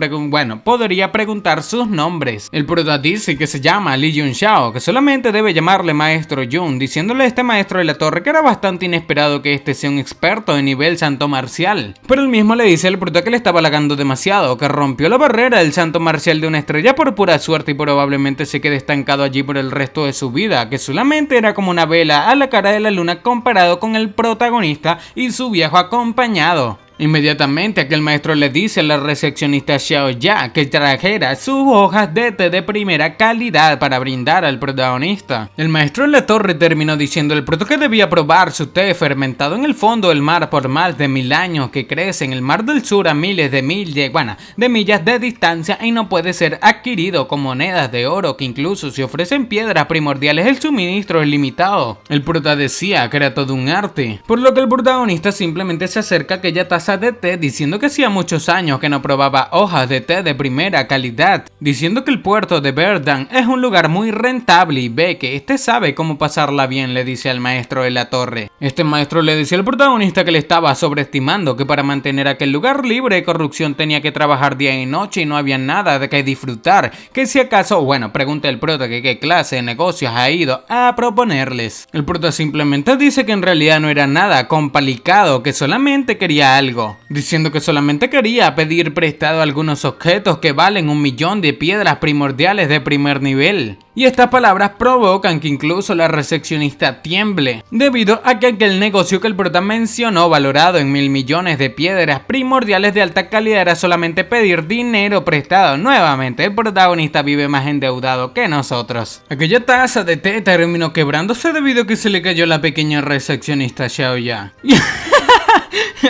podría preguntar sus nombres. El prota dice que se llama Li Yunxiao, que solamente debe llamarle maestro Yun, diciéndole a este maestro de la torre que era bastante inesperado que este sea un experto de nivel santo marcial. Pero él mismo le dice al prota que le estaba halagando demasiado, que rompió la barrera del santo marcial de una estrella por pura suerte y probablemente se quede estancado allí por el resto de su vida, que solamente era como una vela a la cara de la luna comparado con el protagonista y su viejo acompañado. Inmediatamente aquel maestro le dice a la recepcionista Xiao Ya que trajera sus hojas de té de primera calidad para brindar al protagonista. El maestro de la torre terminó diciendo al prota que debía probar su té fermentado en el fondo del mar por más de 1000 años, que crece en el mar del sur a miles de millas de distancia y no puede ser adquirido con monedas de oro, que incluso si ofrecen piedras primordiales el suministro es limitado. El prota decía que era todo un arte, por lo que el protagonista simplemente se acerca a aquella taza de té diciendo que hacía muchos años que no probaba hojas de té de primera calidad, diciendo que el puerto de Verdun es un lugar muy rentable y ve que este sabe cómo pasarla bien, le dice al maestro de la torre. Este maestro le decía al protagonista que le estaba sobreestimando, que para mantener aquel lugar libre de corrupción tenía que trabajar día y noche y no había nada de que disfrutar, que si acaso, pregunta el prota que qué clase de negocios ha ido a proponerles. El prota simplemente dice que en realidad no era nada complicado, que solamente quería algo, diciendo que solamente quería pedir prestado algunos objetos que valen 1.000.000 de piedras primordiales de primer nivel. Y estas palabras provocan que incluso la recepcionista tiemble, debido a que aquel negocio que el prota mencionó, valorado en 1.000 millones de piedras primordiales de alta calidad, era solamente pedir dinero prestado. Nuevamente, el protagonista vive más endeudado que nosotros. Aquella taza de té terminó quebrándose debido a que se le cayó la pequeña recepcionista Xiao Ya.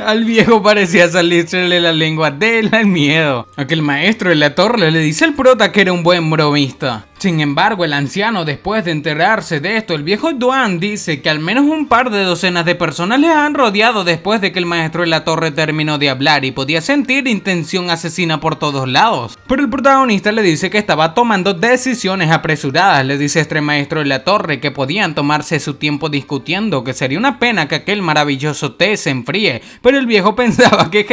Al viejo parecía salírsele la lengua del miedo. Aquel maestro de la torre le dice al prota que era un buen bromista, Sin embargo, el anciano, después de enterarse de esto, el viejo Duan dice que al menos un par de docenas de personas le han rodeado después de que el maestro de la torre terminó de hablar y podía sentir intención asesina por todos lados. Pero el protagonista le dice que estaba tomando decisiones apresuradas. Le dice este maestro de la torre que podían tomarse su tiempo discutiendo, que sería una pena que aquel maravilloso té se enfríe. Pero el viejo pensaba que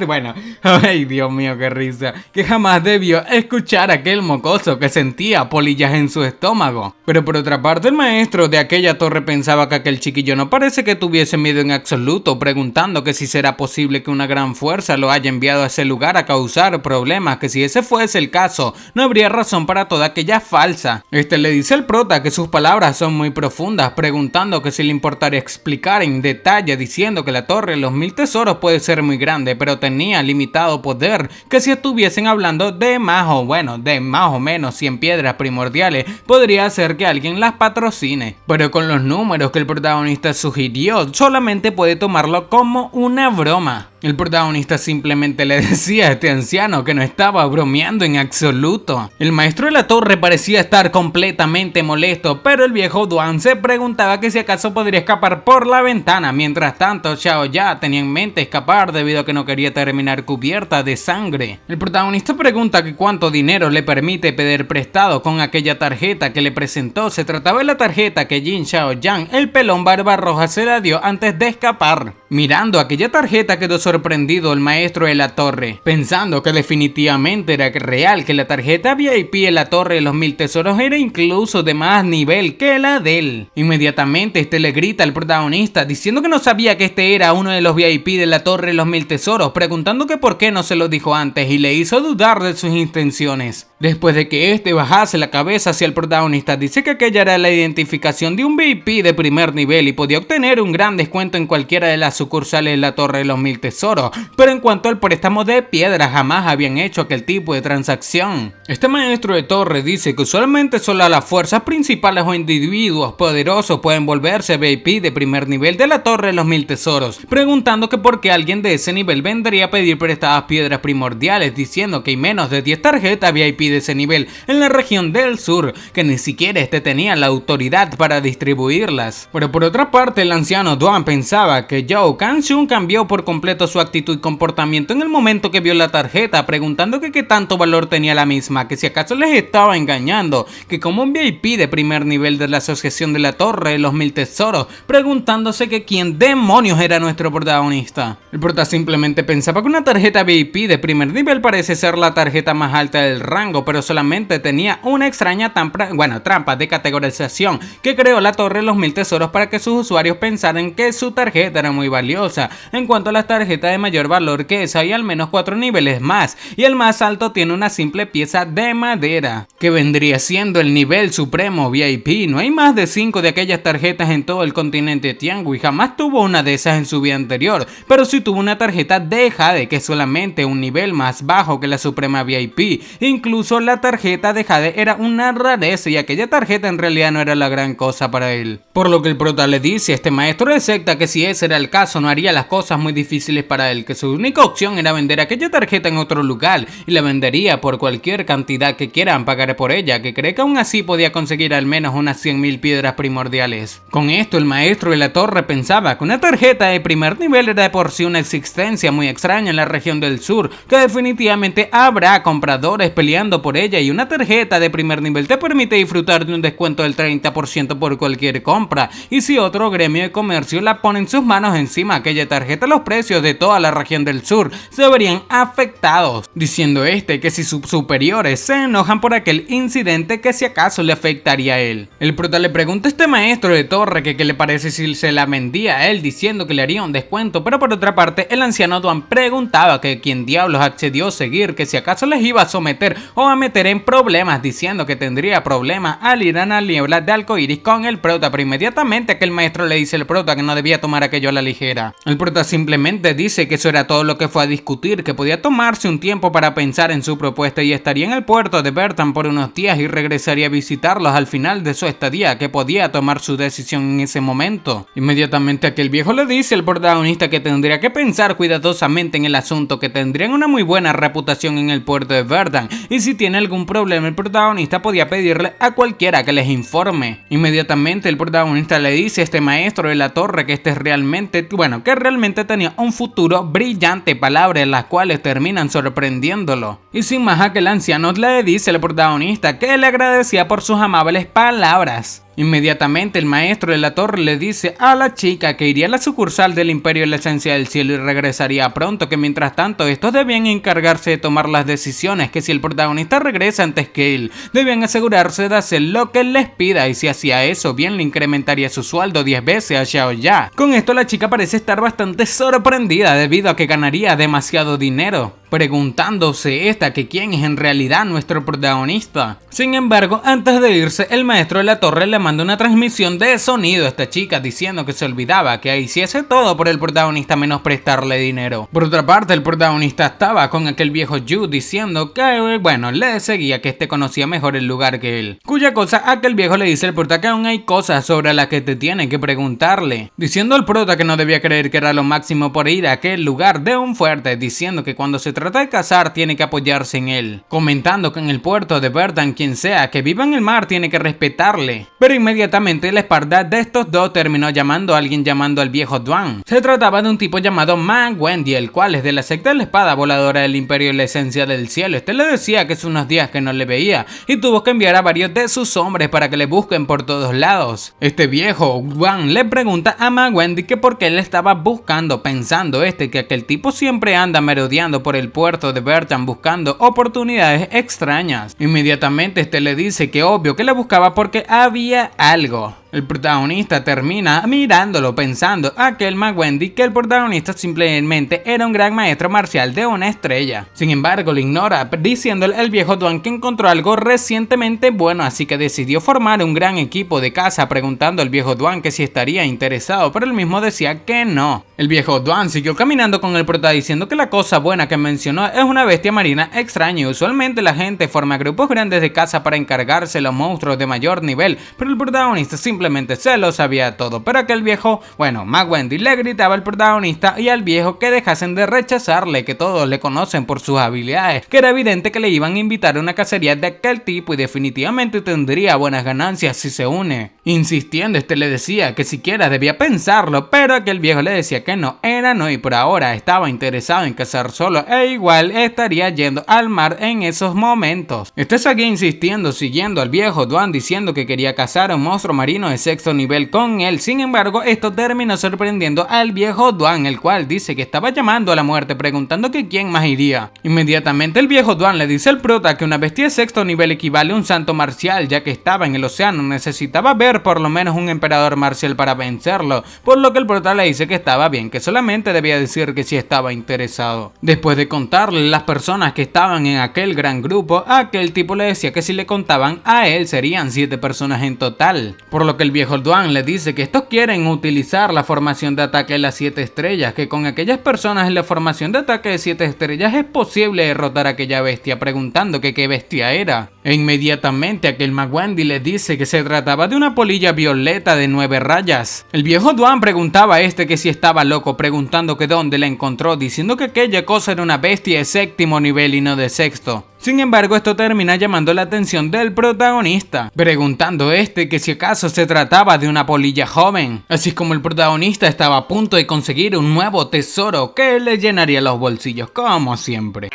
bueno, ay Dios mío, qué risa, que jamás debió escuchar a aquel mocoso que sentía polillas en su estómago. Pero por otra parte, el maestro de aquella torre pensaba que aquel chiquillo no parece que tuviese miedo en absoluto, preguntando que si será posible que una gran fuerza lo haya enviado a ese lugar a causar problemas, que si ese fuese el caso, no habría razón para toda aquella falsa. Este le dice al prota que sus palabras son muy profundas, preguntando que si le importaría explicar en detalle, diciendo que la torre de los 1000 tesoros puede ser muy grande, pero tenía limitado poder, que si estuviesen hablando de más o menos 100 piedras primordiales, podría ser que alguien las patrocine. Pero con los números que el protagonista sugirió, solamente puede tomarlo como una broma. El protagonista simplemente le decía a este anciano que no estaba bromeando en absoluto. El maestro de la torre parecía estar completamente molesto, pero el viejo Duan se preguntaba que si acaso podría escapar por la ventana. Mientras tanto, Xiao Ya tenía en mente escapar debido a que no quería terminar cubierta de sangre. El protagonista pregunta que cuánto dinero le permite pedir prestado con aquella tarjeta que le presentó. Se trataba de la tarjeta que Jin Xiaoyan, el pelón barba roja, se la dio antes de escapar. Mirando aquella tarjeta quedó sorprendido el maestro de la torre, pensando que definitivamente era real, que la tarjeta VIP en la torre de los 1000 tesoros era incluso de más nivel que la de él. Inmediatamente este le grita al protagonista diciendo que no sabía que este era uno de los VIP de la torre de los 1000 tesoros, preguntando que por qué no se lo dijo antes y le hizo dudar de sus intenciones. Después de que este bajase la cabeza hacia el protagonista, dice que aquella era la identificación de un VIP de primer nivel y podía obtener un gran descuento en cualquiera de las sucursales de la torre de los 1000 tesoros, pero en cuanto al préstamo de piedra jamás habían hecho aquel tipo de transacción. Este maestro de torre dice que usualmente solo las fuerzas principales o individuos poderosos pueden volverse VIP de primer nivel de la torre de los 1000 tesoros, preguntando que por qué alguien de ese nivel vendría a pedir prestadas piedras primordiales, diciendo que hay menos de 10 tarjetas VIP de ese nivel en la región del sur, que ni siquiera este tenía la autoridad para distribuirlas. Pero por otra parte, el anciano Duan pensaba que Zhou Kanshun cambió por completo su actitud y comportamiento en el momento que vio la tarjeta, preguntando que qué tanto valor tenía la misma, que si acaso les estaba engañando, que como un VIP de primer nivel de la asociación de la torre de los 1000 tesoros, preguntándose que quién demonios era nuestro protagonista. El prota simplemente pensaba que una tarjeta VIP de primer nivel parece ser la tarjeta más alta del rango, pero solamente tenía una extraña trampa de categorización que creó la torre de los 1000 tesoros para que sus usuarios pensaran que su tarjeta era muy valiosa. En cuanto a las tarjetas de mayor valor que esa, hay al menos 4 niveles más, y el más alto tiene una simple pieza de madera, que vendría siendo el nivel supremo VIP. No hay más de 5 de aquellas tarjetas en todo el continente Tiangu y jamás tuvo una de esas en su vida anterior, pero sí tuvo una tarjeta de Jade, que es solamente un nivel más bajo que la suprema VIP. Incluso la tarjeta de Jade era una rareza y aquella tarjeta en realidad no era la gran cosa para él. Por lo que el prota le dice a este maestro de secta que si ese era el caso no haría las cosas muy difíciles para él, que su única opción era vender aquella tarjeta en otro lugar y la vendería por cualquier cantidad que quieran pagar por ella, que cree que aún así podía conseguir al menos unas 100.000 piedras primordiales. Con esto el maestro de la torre pensaba que una tarjeta de primer nivel era de por sí una existencia muy extraña en la región del sur, que definitivamente habrá compradores peleando por ella, y una tarjeta de primer nivel te permite disfrutar de un descuento del 30% por cualquier compra, y si otro gremio de comercio la pone en sus manos encima aquella tarjeta, los precios de toda la región del sur se verían afectados, diciendo que si sus superiores se enojan por aquel incidente, que si acaso le afectaría a él. El prota le pregunta a este maestro de torre que qué le parece si se la vendía a él, diciendo que le haría un descuento, pero por otra parte el anciano Duan preguntaba que quién diablos accedió a seguir, que si acaso les iba a someter o a meter en problemas, diciendo que tendría problemas al ir a la niebla de arcoiris con el prota, pero inmediatamente aquel maestro le dice al prota que no debía tomar aquello a la ligera. El prota simplemente dice que eso era todo lo que fue a discutir, que podía tomarse un tiempo para pensar en su propuesta y estaría en el puerto de Bertan por unos días y regresaría a visitarlos al final de su estadía, que podía tomar su decisión en ese momento. Inmediatamente aquel viejo le dice al protagonista que tendría que pensar cuidadosamente en el asunto, que tendrían una muy buena reputación en el puerto de Bertan y si tiene algún problema el protagonista podía pedirle a cualquiera que les informe. Inmediatamente el protagonista le dice a este maestro de la torre que que realmente tenía un futuro brillante, palabras las cuales terminan sorprendiéndolo. Y sin más, aquel anciano le dice al protagonista que le agradecía por sus amables palabras. Inmediatamente el maestro de la torre le dice a la chica que iría a la sucursal del Imperio de la Esencia del Cielo y regresaría pronto, que mientras tanto estos debían encargarse de tomar las decisiones, que si el protagonista regresa antes que él, debían asegurarse de hacer lo que él les pida, y si hacía eso bien le incrementaría su sueldo 10 veces a Xiao Ya. Con esto la chica parece estar bastante sorprendida debido a que ganaría demasiado dinero, preguntándose esta que quién es en realidad nuestro protagonista. Sin embargo, antes de irse, el maestro de la torre le manda una transmisión de sonido a esta chica diciendo que se olvidaba que hiciese todo por el protagonista menos prestarle dinero. Por otra parte, el protagonista estaba con aquel viejo Yu diciendo que, le seguía que este conocía mejor el lugar que él. Cuya cosa, aquel viejo le dice al prota que aún hay cosas sobre las que te tiene que preguntarle, diciendo al prota que no debía creer que era lo máximo por ir a aquel lugar de un fuerte, diciendo que cuando se trata de cazar tiene que apoyarse en él, comentando que en el puerto de Verdan quien sea que viva en el mar tiene que respetarle. Pero inmediatamente la espalda de estos dos terminó llamando a alguien llamando al viejo Duan. Se trataba de un tipo llamado Ma Wendy, el cual es de la secta de la espada voladora del Imperio de la Esencia del Cielo. Este le decía que hace unos días que no le veía y tuvo que enviar a varios de sus hombres para que le busquen por todos lados. Este viejo Duan le pregunta a Ma Wendy que por qué le estaba buscando, pensando que aquel tipo siempre anda merodeando por el puerto de Verdan buscando oportunidades extrañas. Inmediatamente le dice que obvio que le buscaba porque había algo. El protagonista termina mirándolo pensando aquel Wendy que el protagonista simplemente era un gran maestro marcial de una estrella. Sin embargo lo ignora, diciéndole al viejo Duan que encontró algo recientemente bueno, así que decidió formar un gran equipo de caza, preguntando al viejo Duan que si estaría interesado, pero él mismo decía que no. El viejo Duan siguió caminando con el prota diciendo que la cosa buena que mencionó es una bestia marina extraña y usualmente la gente forma grupos grandes de caza para encargarse de los monstruos de mayor nivel, pero el protagonista simplemente se lo sabía todo. Pero aquel viejo, Ma Wendy le gritaba al protagonista y al viejo que dejasen de rechazarle, que todos le conocen por sus habilidades, que era evidente que le iban a invitar a una cacería de aquel tipo y definitivamente tendría buenas ganancias si se une. Insistiendo, le decía que siquiera debía pensarlo, pero aquel viejo le decía que no era no y por ahora estaba interesado en cazar solo e igual estaría yendo al mar en esos momentos. Seguía insistiendo, siguiendo al viejo Duan diciendo que quería cazar a un monstruo marino de sexto nivel con él. Sin embargo, esto terminó sorprendiendo al viejo Duan, el cual dice que estaba llamando a la muerte preguntando que quién más iría. Inmediatamente el viejo Duan le dice al prota que una bestia de sexto nivel equivale a un santo marcial, ya que estaba en el océano, necesitaba ver por lo menos un emperador marcial para vencerlo, por lo que el prota le dice que estaba bien, que solamente debía decir que sí estaba interesado. Después de contarle las personas que estaban en aquel gran grupo, aquel tipo le decía que si le contaban a él serían 7 personas en total, por lo que el viejo Duan le dice que estos quieren utilizar la formación de ataque de las 7 estrellas, que con aquellas personas en la formación de ataque de 7 estrellas es posible derrotar a aquella bestia, preguntando que qué bestia era. E inmediatamente aquel Wendy le dice que se trataba de una polilla violeta de 9 rayas. El viejo Duan preguntaba a que si estaba loco, preguntando que dónde la encontró, diciendo que aquella cosa era una bestia de séptimo nivel y no de sexto. Sin embargo, esto termina llamando la atención del protagonista, preguntando que si acaso se trataba de una polilla joven. Así como el protagonista estaba a punto de conseguir un nuevo tesoro que le llenaría los bolsillos, como siempre.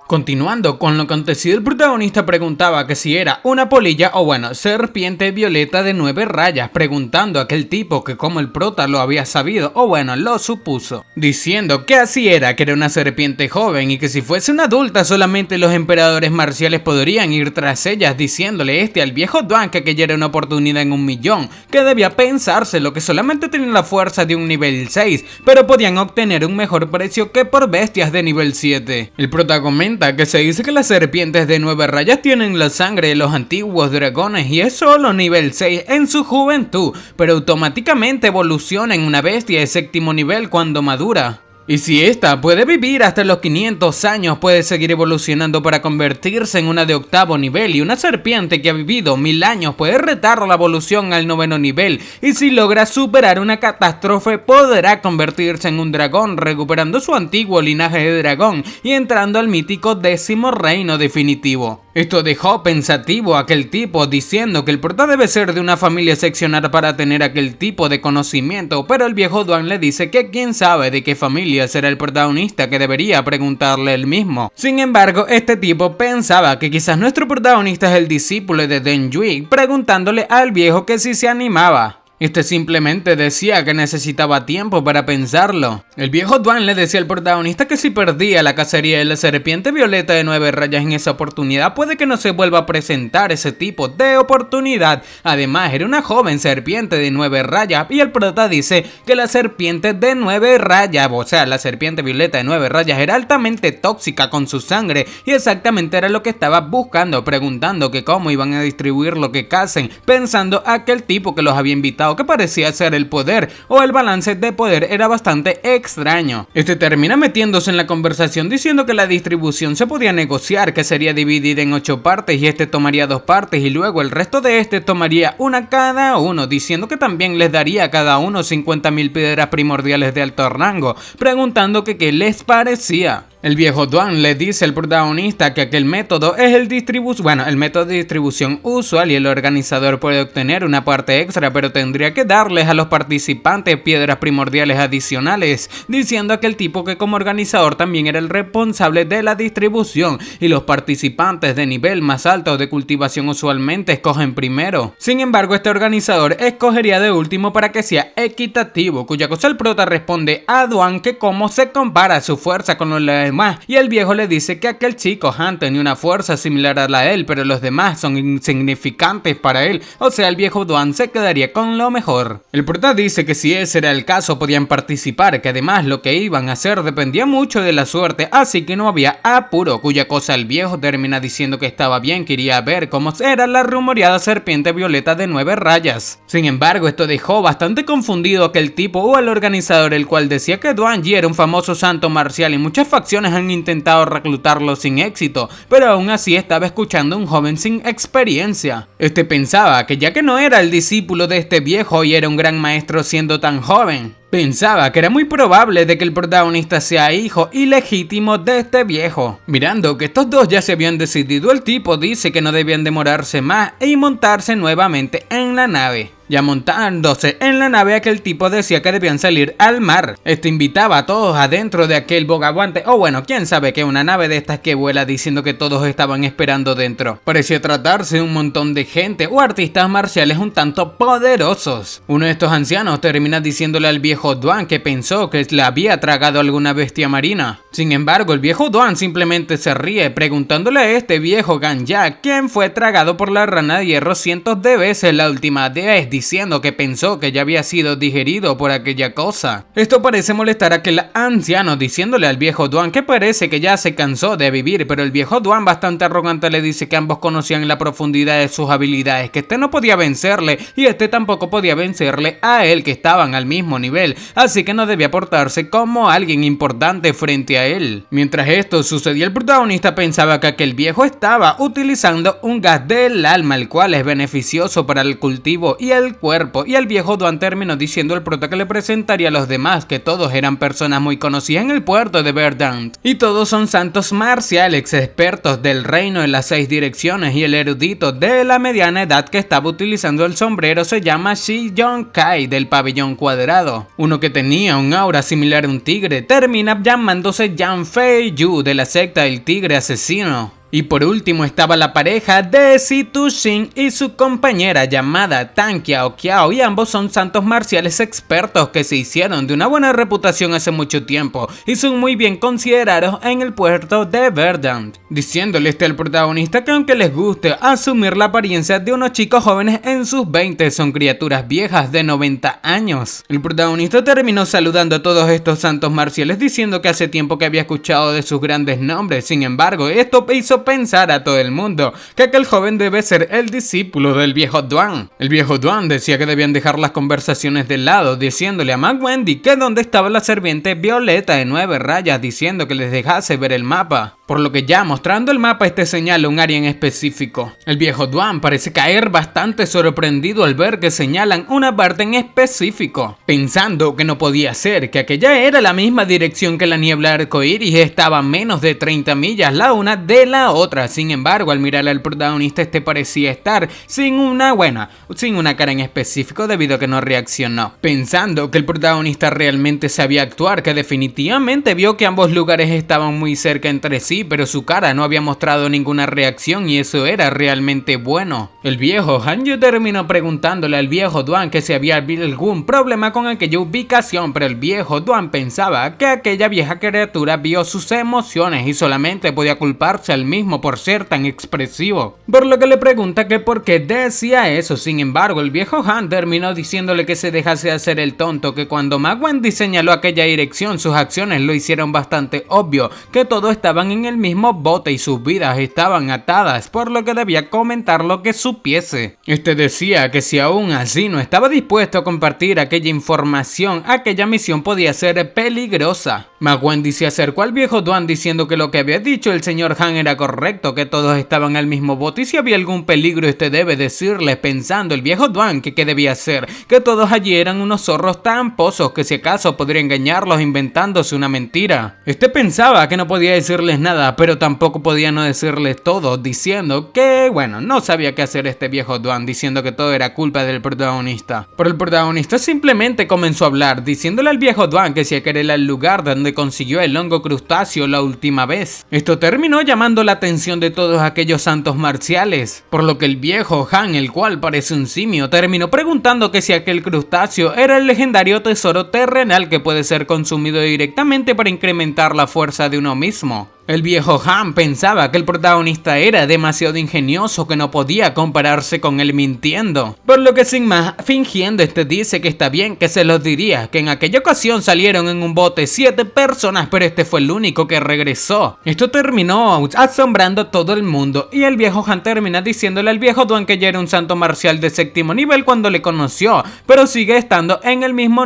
Continuando con lo acontecido, el protagonista preguntaba que si era una polilla o serpiente violeta de 9 rayas, preguntando a aquel tipo que como el prota lo había sabido o lo supuso, diciendo que así era, que era una serpiente joven y que si fuese una adulta solamente los emperadores marciales podrían ir tras ellas, diciéndole al viejo Duan que aquella era una oportunidad en 1.000.000, que debía pensárselo, que solamente tenían la fuerza de un nivel 6, pero podían obtener un mejor precio que por bestias de nivel 7. El protagonista que se dice que las serpientes de 9 rayas tienen la sangre de los antiguos dragones y es solo nivel 6 en su juventud, pero automáticamente evoluciona en una bestia de séptimo nivel cuando madura. Y si esta puede vivir hasta los 500 años, puede seguir evolucionando para convertirse en una de 8º nivel, y una serpiente que ha vivido 1000 años puede retar la evolución al 9º nivel, y si logra superar una catástrofe podrá convertirse en un dragón, recuperando su antiguo linaje de dragón y entrando al mítico 10º reino definitivo. Esto dejó pensativo a aquel tipo, diciendo que el prota debe ser de una familia excepcional para tener aquel tipo de conocimiento, pero el viejo Duan le dice que quién sabe de qué familia será el protagonista, que debería preguntarle él mismo. Sin embargo, este tipo pensaba que quizás nuestro protagonista es el discípulo de Deng Yui, preguntándole al viejo que si se animaba. Este simplemente decía que necesitaba tiempo para pensarlo. El viejo Duan le decía al protagonista que si perdía la cacería de la serpiente violeta de 9 rayas en esa oportunidad, puede que no se vuelva a presentar ese tipo de oportunidad. Además, era una joven serpiente de 9 rayas y el prota dice que la serpiente de 9 rayas, o sea, la serpiente violeta de 9 rayas, era altamente tóxica con su sangre y exactamente era lo que estaba buscando, preguntando que cómo iban a distribuir lo que cacen, pensando aquel tipo que los había invitado, que parecía ser el poder o el balance de poder era bastante extraño. Este termina metiéndose en la conversación diciendo que la distribución se podía negociar, que sería dividida en 8 partes y este tomaría 2 partes y luego el resto de este tomaría una cada uno, diciendo que también les daría a cada uno 50.000 piedras primordiales de alto rango, preguntando que qué les parecía. El viejo Duan le dice al protagonista que aquel método es el método de distribución usual y el organizador puede obtener una parte extra, pero tendría que darles a los participantes piedras primordiales adicionales, diciendo aquel tipo que como organizador también era el responsable de la distribución y los participantes de nivel más alto de cultivación usualmente escogen primero. Sin embargo, este organizador escogería de último para que sea equitativo, cuya cosa el prota responde a Duan que cómo se compara su fuerza con los demás, y el viejo le dice que aquel chico Han tenía una fuerza similar a la de él, pero los demás son insignificantes para él, o sea, el viejo Duan se quedaría con lo mejor. El prota dice que si ese era el caso podían participar, que además lo que iban a hacer dependía mucho de la suerte, así que no había apuro, cuya cosa el viejo termina diciendo que estaba bien, que iría a ver cómo era la rumoreada serpiente violeta de 9 rayas. Sin embargo, esto dejó bastante confundido a aquel tipo o al organizador, el cual decía que Duan Yi era un famoso santo marcial y muchas facciones han intentado reclutarlo sin éxito, pero aún así estaba escuchando a un joven sin experiencia. Este pensaba que ya que no era el discípulo de este viejo y era un gran maestro siendo tan joven, pensaba que era muy probable de que el protagonista sea hijo ilegítimo de este viejo. Mirando que estos dos ya se habían decidido, el tipo dice que no debían demorarse más y montarse nuevamente en la nave. Ya montándose en la nave, aquel tipo decía que debían salir al mar. Este invitaba a todos adentro de aquel bogaguante, o bueno, quién sabe que una nave de estas que vuela, diciendo que todos estaban esperando dentro. Parecía tratarse de un montón de gente o artistas marciales un tanto poderosos. Uno de estos ancianos termina diciéndole al viejo Duan que pensó que le había tragado alguna bestia marina. Sin embargo, el viejo Duan simplemente se ríe, preguntándole a este viejo Ganya quién fue tragado por la rana de hierro cientos de veces la última vez, diciendo que pensó que ya había sido digerido por aquella cosa. Esto parece molestar a aquel anciano, diciéndole al viejo Duan que parece que ya se cansó de vivir, pero el viejo Duan, bastante arrogante, le dice que ambos conocían la profundidad de sus habilidades, que este no podía vencerle y este tampoco podía vencerle a él, que estaban al mismo nivel, así que no debía portarse como alguien importante frente a él. Mientras esto sucedía, el protagonista pensaba que aquel viejo estaba utilizando un gas del alma, el cual es beneficioso para el cultivo y el cuerpo, y el viejo Duan terminó diciendo al prota que le presentaría a los demás, que todos eran personas muy conocidas en el puerto de Verdant, y todos son santos marciales expertos del reino de las 6 direcciones, y el erudito de la mediana edad que estaba utilizando el sombrero se llama Shi Yong Kai del pabellón cuadrado. Uno que tenía un aura similar a un tigre termina llamándose Yang Fei Yu de la secta del tigre asesino. Y por último estaba la pareja de Situ Shin y su compañera llamada Tan Kiao Kiao, y ambos son santos marciales expertos que se hicieron de una buena reputación hace mucho tiempo y son muy bien considerados en el puerto de Verdant, diciéndole al protagonista que aunque les guste asumir la apariencia de unos chicos jóvenes en sus 20, son criaturas viejas de 90 años. El protagonista terminó saludando a todos estos santos marciales diciendo que hace tiempo que había escuchado de sus grandes nombres. Sin embargo, esto hizo pensar a todo el mundo que aquel joven debe ser el discípulo del viejo Duan. El viejo Duan decía que debían dejar las conversaciones de lado, diciéndole a Mac Wendy que donde estaba la serpiente violeta de 9 rayas, diciendo que les dejase ver el mapa. Por lo que ya mostrando el mapa, este señala un área en específico. El viejo Duan parece caer bastante sorprendido al ver que señalan una parte en específico, pensando que no podía ser, que aquella era la misma dirección que la niebla arcoíris, estaba a menos de 30 millas la una de la otra. Sin embargo, al mirar al protagonista, este parecía estar sin una cara en específico debido a que no reaccionó, pensando que el protagonista realmente sabía actuar, que definitivamente vio que ambos lugares estaban muy cerca entre sí, pero su cara no había mostrado ninguna reacción y eso era realmente bueno. El viejo Hanyu terminó preguntándole al viejo Duan que si había algún problema con aquella ubicación, pero el viejo Duan pensaba que aquella vieja criatura vio sus emociones y solamente podía culparse al mismo por ser tan expresivo, por lo que le pregunta que por qué decía eso. Sin embargo, el viejo Han terminó diciéndole que se dejase hacer el tonto, que cuando Ma Wendy señaló aquella dirección, sus acciones lo hicieron bastante obvio, que todos estaban en el mismo bote y sus vidas estaban atadas, por lo que debía comentar lo que supiese. Este decía que si aún así no estaba dispuesto a compartir aquella información, aquella misión podía ser peligrosa. Ma Wendy se acercó al viejo Duan diciendo que lo que había dicho el señor Han era correcto, que todos estaban en el mismo bote y si había algún peligro este debe decirles, pensando el viejo Duan que qué debía hacer, que todos allí eran unos zorros tramposos, que si acaso podría engañarlos inventándose una mentira. Este pensaba que no podía decirles nada, pero tampoco podía no decirles todo, diciendo que no sabía qué hacer este viejo Duan, diciendo que todo era culpa del protagonista. Pero el protagonista simplemente comenzó a hablar, diciéndole al viejo Duan que si aquel era el lugar donde consiguió el hongo crustáceo la última vez. Esto terminó llamando la atención de todos aquellos santos marciales, por lo que el viejo Han, el cual parece un simio, terminó preguntando que si aquel crustáceo era el legendario tesoro terrenal que puede ser consumido directamente para incrementar la fuerza de uno mismo. El viejo Han pensaba que el protagonista era demasiado ingenioso, que no podía compararse con él mintiendo, por lo que sin más, fingiendo, este dice que está bien, que se los diría, que en aquella ocasión salieron en un bote 7 personas, pero este fue el único que regresó. Esto terminó asombrando a todo el mundo y el viejo Han termina diciéndole al viejo Duan que ya era un santo marcial de 7º nivel cuando le conoció, pero sigue estando en el mismo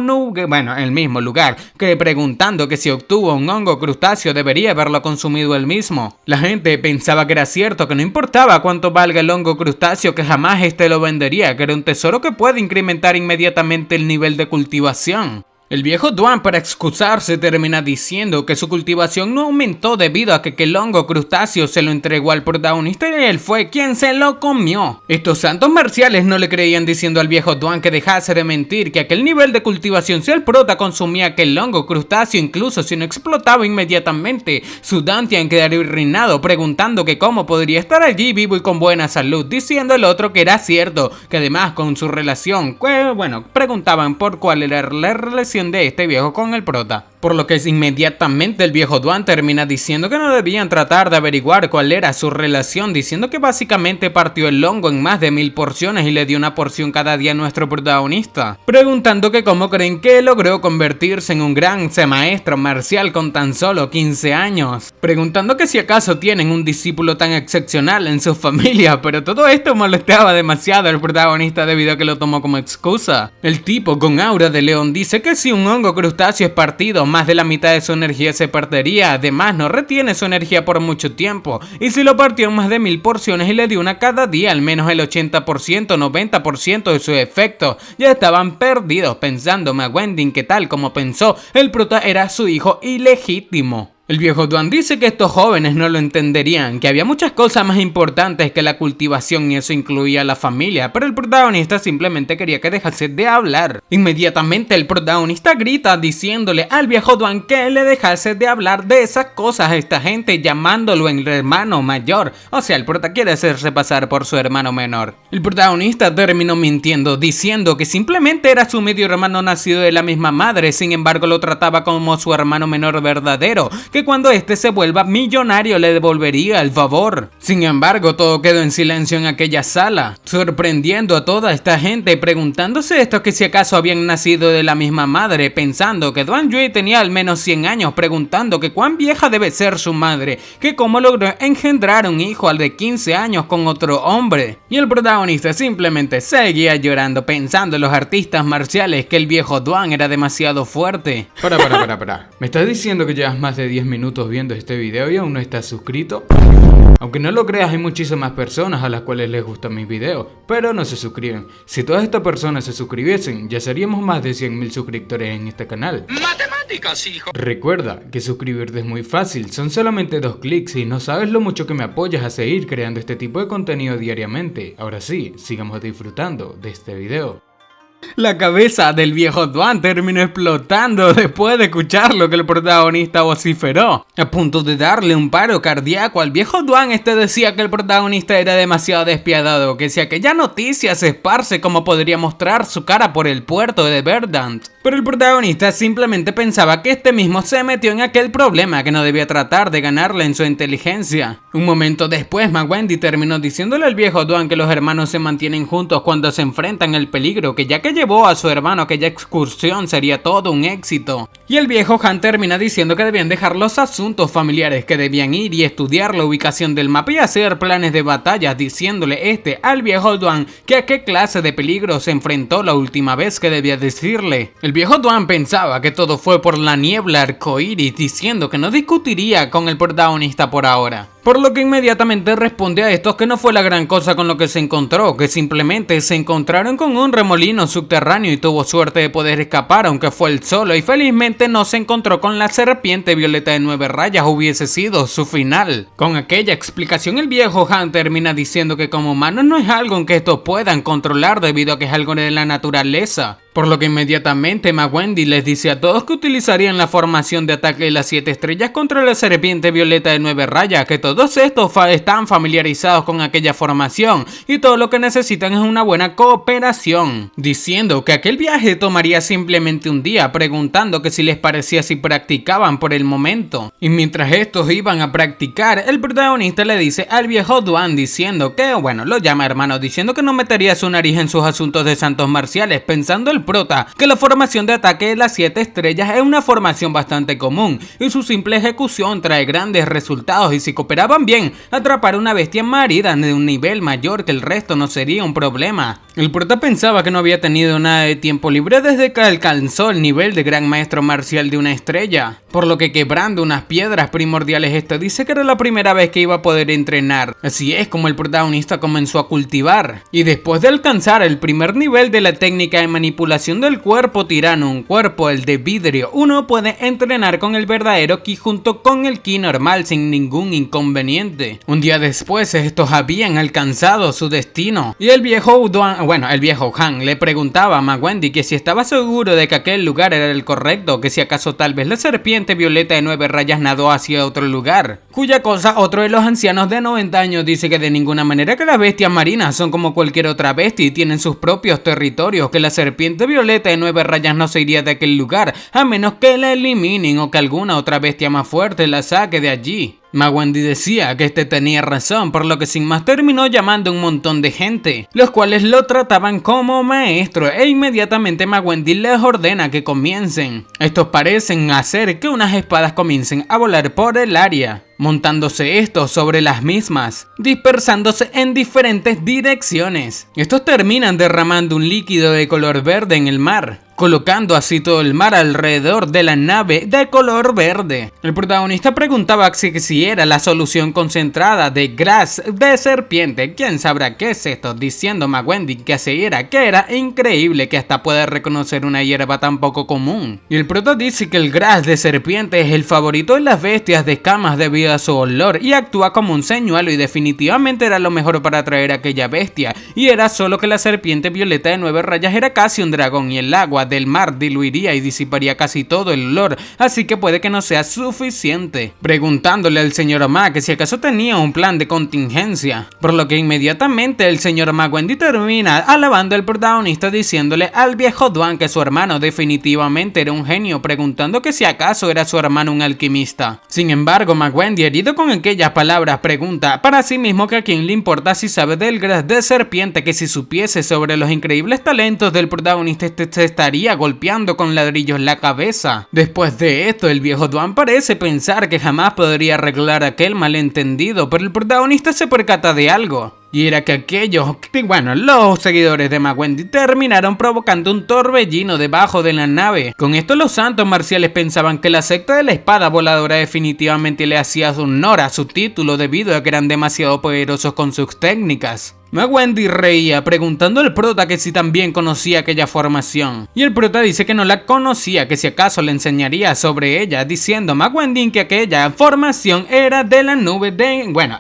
lugar, que preguntando que si obtuvo un hongo crustáceo debería haberlo consumido él mismo. La gente pensaba que era cierto, que no importaba cuánto valga el hongo crustáceo, que jamás este lo vendería, que era un tesoro que puede incrementar inmediatamente el nivel de cultivación. El viejo Duan, para excusarse, termina diciendo que su cultivación no aumentó debido a que el hongo crustáceo se lo entregó al protagonista y él fue quien se lo comió. Estos santos marciales no le creían, diciendo al viejo Duan que dejase de mentir, que aquel nivel de cultivación, si el prota consumía aquel hongo crustáceo, incluso si no explotaba inmediatamente, su Dantian quedaría arruinado, preguntando que cómo podría estar allí vivo y con buena salud, diciendo el otro que era cierto, que además con su relación, preguntaban por cuál era la relación de este viejo con el prota. Por lo que inmediatamente el viejo Duan termina diciendo que no debían tratar de averiguar cuál era su relación, diciendo que básicamente partió el hongo en más de 1000 porciones y le dio una porción cada día a nuestro protagonista, preguntando que cómo creen que logró convertirse en un gran maestro marcial con tan solo 15 años, preguntando que si acaso tienen un discípulo tan excepcional en su familia, pero todo esto molestaba demasiado al protagonista debido a que lo tomó como excusa. El tipo con aura de león dice que si un hongo crustáceo es partido, más de la mitad de su energía se perdería, además no retiene su energía por mucho tiempo, y si lo partió en más de 1000 porciones y le dio una cada día, al menos el 80%, 90% de sus efectos ya estaban perdidos, pensando Ma Wendy que tal como pensó, el prota era su hijo ilegítimo. El viejo Duan dice que estos jóvenes no lo entenderían, que había muchas cosas más importantes que la cultivación y eso incluía a la familia, pero el protagonista simplemente quería que dejase de hablar. Inmediatamente el protagonista grita diciéndole al viejo Duan que le dejase de hablar de esas cosas a esta gente, llamándolo el hermano mayor. O sea, el prota quiere hacerse pasar por su hermano menor. El protagonista terminó mintiendo, diciendo que simplemente era su medio hermano nacido de la misma madre, sin embargo lo trataba como su hermano menor verdadero, que cuando este se vuelva millonario le devolvería el favor. Sin embargo, todo quedó en silencio en aquella sala, sorprendiendo a toda esta gente, preguntándose esto que si acaso habían nacido de la misma madre, pensando que Duan Yue tenía al menos 100 años, preguntando que cuán vieja debe ser su madre, que cómo logró engendrar un hijo al de 15 años con otro hombre. Y el protagonista simplemente seguía llorando, pensando en los artistas marciales que el viejo Duan era demasiado fuerte. Para. ¿Me estás diciendo que llevas más de 10 minutos viendo este video y aún no estás suscrito? Aunque no lo creas, hay muchísimas personas a las cuales les gustan mis videos, pero no se suscriben. Si todas estas personas se suscribiesen, ya seríamos más de 100.000 suscriptores en este canal. ¡Matemáticas, hijo! Recuerda que suscribirte es muy fácil, son solamente 2 clics y no sabes lo mucho que me apoyas a seguir creando este tipo de contenido diariamente. Ahora sí, sigamos disfrutando de este video. La cabeza del viejo Duan terminó explotando después de escuchar lo que el protagonista vociferó. A punto de darle un paro cardíaco al viejo Duan, decía que el protagonista era demasiado despiadado, que si aquella noticia se esparce, como podría mostrar su cara por el puerto de Verdant. Pero el protagonista simplemente pensaba que mismo se metió en aquel problema, que no debía tratar de ganarle en su inteligencia. Un momento después, Wendy terminó diciéndole al viejo Duan que los hermanos se mantienen juntos cuando se enfrentan al peligro, que ya que llevó a su hermano a aquella excursión sería todo un éxito. Y el viejo Han termina diciendo que debían dejar los asuntos familiares, que debían ir y estudiar la ubicación del mapa y hacer planes de batalla, diciéndole al viejo Duan que a qué clase de peligro se enfrentó la última vez que debía decirle. El viejo Duan pensaba que todo fue por la niebla arcoíris, diciendo que no discutiría con el protagonista por ahora. Por lo que inmediatamente responde a estos que no fue la gran cosa con lo que se encontró, que simplemente se encontraron con un remolino subterráneo y tuvo suerte de poder escapar, aunque fue él solo, y felizmente no se encontró con la serpiente violeta de 9 rayas, hubiese sido su final. Con aquella explicación el viejo Han termina diciendo que como humanos no es algo en que estos puedan controlar debido a que es algo de la naturaleza. Por lo que inmediatamente Wendy les dice a todos que utilizarían la formación de ataque de las 7 estrellas contra la serpiente violeta de 9 rayas, que todos estos están familiarizados con aquella formación y todo lo que necesitan es una buena cooperación, diciendo que aquel viaje tomaría simplemente un día, preguntando que si les parecía si practicaban por el momento. Y mientras estos iban a practicar, el protagonista le dice al viejo Duan diciendo que, bueno, lo llama hermano, diciendo que no metería su nariz en sus asuntos de santos marciales, pensando el prota que la formación de ataque de las 7 estrellas es una formación bastante común y su simple ejecución trae grandes resultados, y si cooperaban bien, atrapar una bestia marina de un nivel mayor que el resto no sería un problema. El prota pensaba que no había tenido nada de tiempo libre desde que alcanzó el nivel de gran maestro marcial de una estrella, por lo que quebrando unas piedras primordiales dice que era la primera vez que iba a poder entrenar. Así es como el protagonista comenzó a cultivar, y después de alcanzar el primer nivel de la técnica de manipulación del cuerpo tirano, un cuerpo el de vidrio, uno puede entrenar con el verdadero ki junto con el ki normal sin ningún inconveniente. Un día después estos habían alcanzado su destino y el viejo Han le preguntaba a Wendy que si estaba seguro de que aquel lugar era el correcto, que si acaso tal vez la serpiente violeta de 9 rayas nadó hacia otro lugar, cuya cosa otro de los ancianos de 90 años dice que de ninguna manera, que las bestias marinas son como cualquier otra bestia y tienen sus propios territorios, que la serpiente violeta de 9 rayas no se iría de aquel lugar a menos que la eliminen o que alguna otra bestia más fuerte la saque de allí. Wendy decía que tenía razón, por lo que sin más terminó llamando a un montón de gente, los cuales lo trataban como maestro, e inmediatamente Wendy les ordena que comiencen. Estos parecen hacer que unas espadas comiencen a volar por el área, montándose estos sobre las mismas, dispersándose en diferentes direcciones. Estos terminan derramando un líquido de color verde en el mar, colocando así todo el mar alrededor de la nave de color verde. El protagonista preguntaba si era la solución concentrada de gras de serpiente. ¿Quién sabrá qué es esto? Diciendo Wendy que así era, que era increíble que hasta pueda reconocer una hierba tan poco común. Y el prota dice que el gras de serpiente es el favorito de las bestias de escamas debido a su olor y actúa como un señuelo, y definitivamente era lo mejor para atraer a aquella bestia, y era solo que la serpiente violeta de 9 rayas era casi un dragón y el agua del mar diluiría y disiparía casi todo el olor, así que puede que no sea suficiente. Preguntándole al señor Ma que si acaso tenía un plan de contingencia, por lo que inmediatamente el señor Wendy termina alabando al protagonista diciéndole al viejo Duan que su hermano definitivamente era un genio, preguntando que si acaso era su hermano un alquimista. Sin embargo, Wendy, herido con aquellas palabras, pregunta para sí mismo que a quién le importa si sabe del gras de serpiente, que si supiese sobre los increíbles talentos del protagonista se estaría golpeando con ladrillos la cabeza. Después de esto, el viejo Duan parece pensar que jamás podría arreglar aquel malentendido, pero el protagonista se percata de algo. y era que los seguidores de Magwendi terminaron provocando un torbellino debajo de la nave. Con esto los santos marciales pensaban que la secta de la espada voladora definitivamente le hacía honor a su título debido a que eran demasiado poderosos con sus técnicas. Magwendi reía preguntando al prota que si también conocía aquella formación, y el prota dice que no la conocía, que si acaso le enseñaría sobre ella, diciendo a Magwendi que aquella formación era de la nube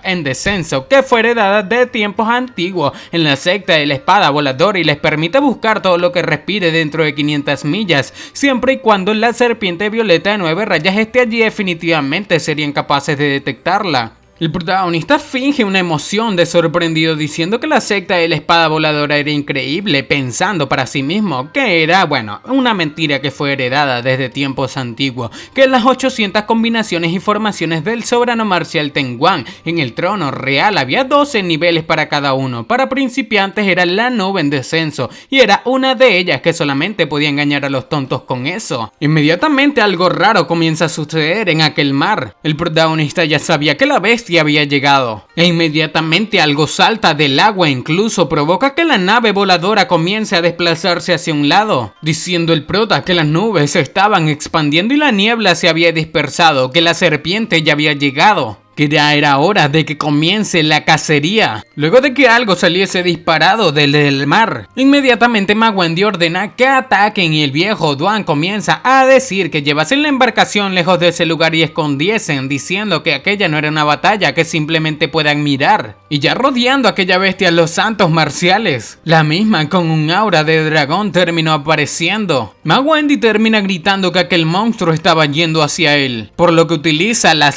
en descenso, que fue heredada de tiempos antiguos en la secta de la espada voladora y les permite buscar todo lo que respire dentro de 500 millas, siempre y cuando la serpiente violeta de 9 rayas esté allí. Definitivamente serían capaces de detectarla. El protagonista finge una emoción de sorprendido diciendo que la secta de la espada voladora era increíble, pensando para sí mismo que era, una mentira que fue heredada desde tiempos antiguos, que en las 800 combinaciones y formaciones del soberano marcial Tengwang en el trono real había 12 niveles para cada uno. Para principiantes era la nube en descenso y era una de ellas que solamente podía engañar a los tontos con eso. Inmediatamente algo raro comienza a suceder en aquel mar. El protagonista ya sabía que la bestia había llegado, e inmediatamente algo salta del agua e incluso provoca que la nave voladora comience a desplazarse hacia un lado, diciendo el prota que las nubes se estaban expandiendo y la niebla se había dispersado, que la serpiente ya había llegado, que ya era hora de que comience la cacería. Luego de que algo saliese disparado del mar, inmediatamente Magwendi ordena que ataquen y el viejo Duan comienza a decir que llevasen la embarcación lejos de ese lugar y escondiesen, diciendo que aquella no era una batalla que simplemente puedan mirar. Y ya rodeando a aquella bestia los santos marciales, la misma con un aura de dragón terminó apareciendo. Magwendi termina gritando que aquel monstruo estaba yendo hacia él, por lo que utiliza la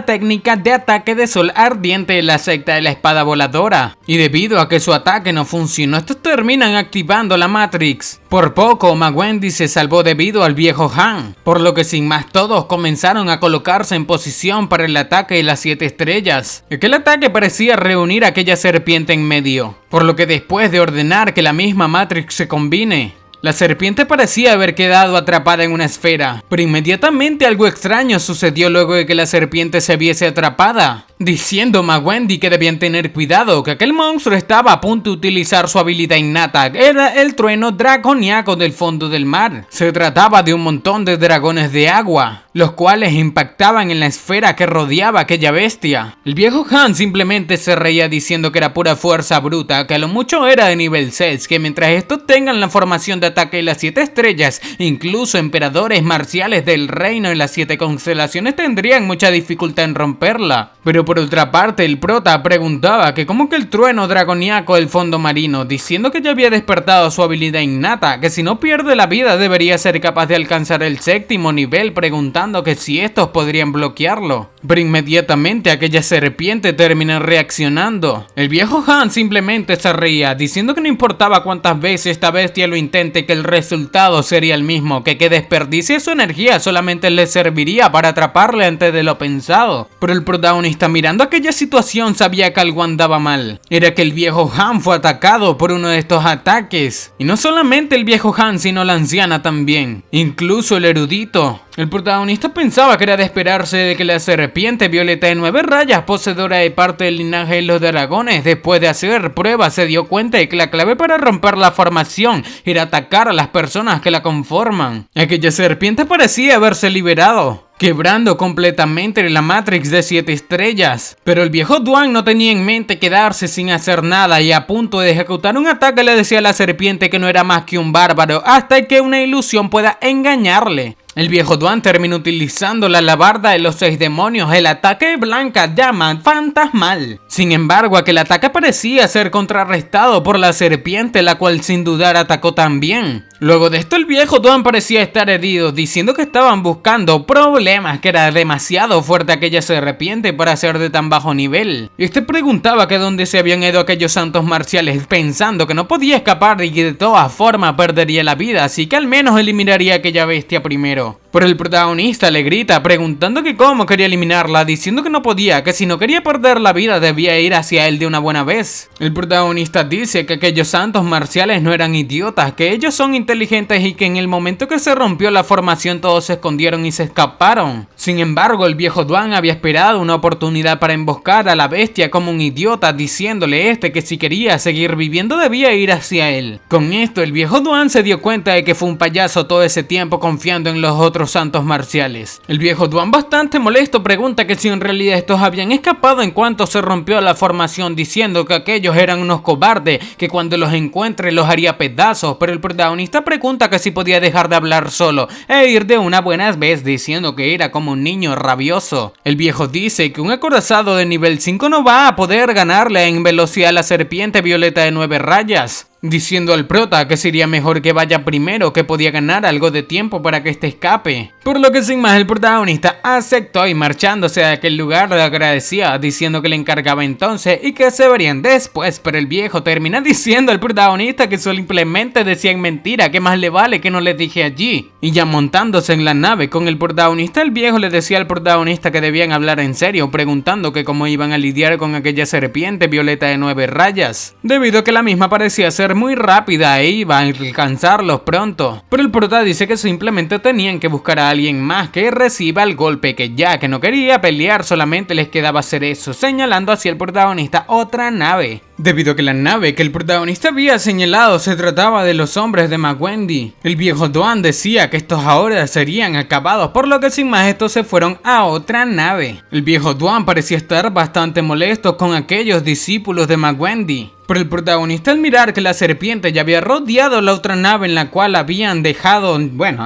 técnica de ataque de sol ardiente de la secta de la espada voladora, y debido a que su ataque no funcionó, estos terminan activando la Matrix. Por poco Magwendi se salvó debido al viejo Han, por lo que sin más todos comenzaron a colocarse en posición para el ataque de las 7 estrellas. Aquel ataque parecía reunir a aquella serpiente en medio, por lo que después de ordenar que la misma Matrix se combine, la serpiente parecía haber quedado atrapada en una esfera, pero inmediatamente algo extraño sucedió luego de que la serpiente se viese atrapada, diciendo Magwendi que debían tener cuidado, que aquel monstruo estaba a punto de utilizar su habilidad innata, era el trueno draconiaco del fondo del mar. Se trataba de un montón de dragones de agua, los cuales impactaban en la esfera que rodeaba a aquella bestia. El viejo Han simplemente se reía diciendo que era pura fuerza bruta, que a lo mucho era de nivel 6, que mientras estos tengan la formación de ataque de las 7 estrellas, incluso emperadores marciales del reino en las 7 constelaciones tendrían mucha dificultad en romperla. Pero por otra parte, el prota preguntaba que cómo que el trueno draconiaco del fondo marino, diciendo que ya había despertado su habilidad innata, que si no pierde la vida debería ser capaz de alcanzar el 7º nivel, preguntando que si estos podrían bloquearlo. Pero inmediatamente aquella serpiente termina reaccionando. El viejo Han simplemente se reía, diciendo que no importaba cuántas veces esta bestia lo intente, que el resultado sería el mismo, que desperdicie su energía solamente le serviría para atraparle antes de lo pensado. Pero el protagonista, mirando aquella situación, sabía que algo andaba mal. Era que el viejo Han fue atacado por uno de estos ataques. Y no solamente el viejo Han, sino la anciana también. Incluso el erudito. El protagonista pensaba que era de esperarse de que la serpiente violeta de 9 rayas, poseedora de parte del linaje de los dragones, después de hacer pruebas se dio cuenta de que la clave para romper la formación era atacar a las personas que la conforman. Aquella serpiente parecía haberse liberado, quebrando completamente la Matrix de 7 estrellas. Pero el viejo Duan no tenía en mente quedarse sin hacer nada, y a punto de ejecutar un ataque le decía a la serpiente que no era más que un bárbaro hasta que una ilusión pueda engañarle. El viejo Duan terminó utilizando la alabarda de los 6 demonios, el ataque de blanca llama fantasmal. Sin embargo, aquel ataque parecía ser contrarrestado por la serpiente, la cual sin dudar atacó también. Luego de esto el viejo Duan parecía estar herido, diciendo que estaban buscando problemas, que era demasiado fuerte aquella serpiente para ser de tan bajo nivel. Este preguntaba que dónde se habían ido aquellos santos marciales, pensando que no podía escapar y que de todas formas perdería la vida, así que al menos eliminaría a aquella bestia primero. primero. Pero el protagonista le grita preguntando que cómo quería eliminarla, diciendo que no podía, que si no quería perder la vida debía ir hacia él de una buena vez. El protagonista dice que aquellos santos marciales no eran idiotas, que ellos son inteligentes y que en el momento que se rompió la formación todos se escondieron y se escaparon. Sin embargo, el viejo Duan había esperado una oportunidad para emboscar a la bestia como un idiota, diciéndole que si quería seguir viviendo debía ir hacia él. Con esto, el viejo Duan se dio cuenta de que fue un payaso todo ese tiempo confiando en los otros santos marciales. El viejo Duan, bastante molesto, pregunta que si en realidad estos habían escapado en cuanto se rompió la formación, diciendo que aquellos eran unos cobardes, que cuando los encuentre los haría pedazos, pero el protagonista pregunta que si podía dejar de hablar solo e ir de una buena vez, diciendo que era como un niño rabioso. El viejo dice que un acorazado de nivel 5 no va a poder ganarle en velocidad a la serpiente violeta de 9 rayas. Diciendo al prota que sería mejor que vaya primero, que podía ganar algo de tiempo para que este escape. Por lo que sin más el protagonista aceptó y marchándose de aquel lugar le agradecía, diciendo que le encargaba entonces y que se verían después, pero el viejo termina diciendo al protagonista que simplemente decían mentira, que más le vale que no le dije allí. Y ya montándose en la nave con el protagonista, el viejo le decía al protagonista que debían hablar en serio, preguntando que cómo iban a lidiar con aquella serpiente violeta de 9 rayas, debido a que la misma parecía ser muy rápida e iba a alcanzarlos pronto. Pero el prota dice que simplemente tenían que buscar a alguien más que reciba el golpe, que ya que no quería pelear solamente les quedaba hacer eso, señalando hacia el protagonista otra nave. Debido a que la nave que el protagonista había señalado se trataba de los hombres de Magwendi, el viejo Duan decía que estos ahora serían acabados, por lo que sin más estos se fueron a otra nave. El viejo Duan parecía estar bastante molesto con aquellos discípulos de Magwendi, pero el protagonista al mirar que la serpiente ya había rodeado la otra nave en la cual habían dejado,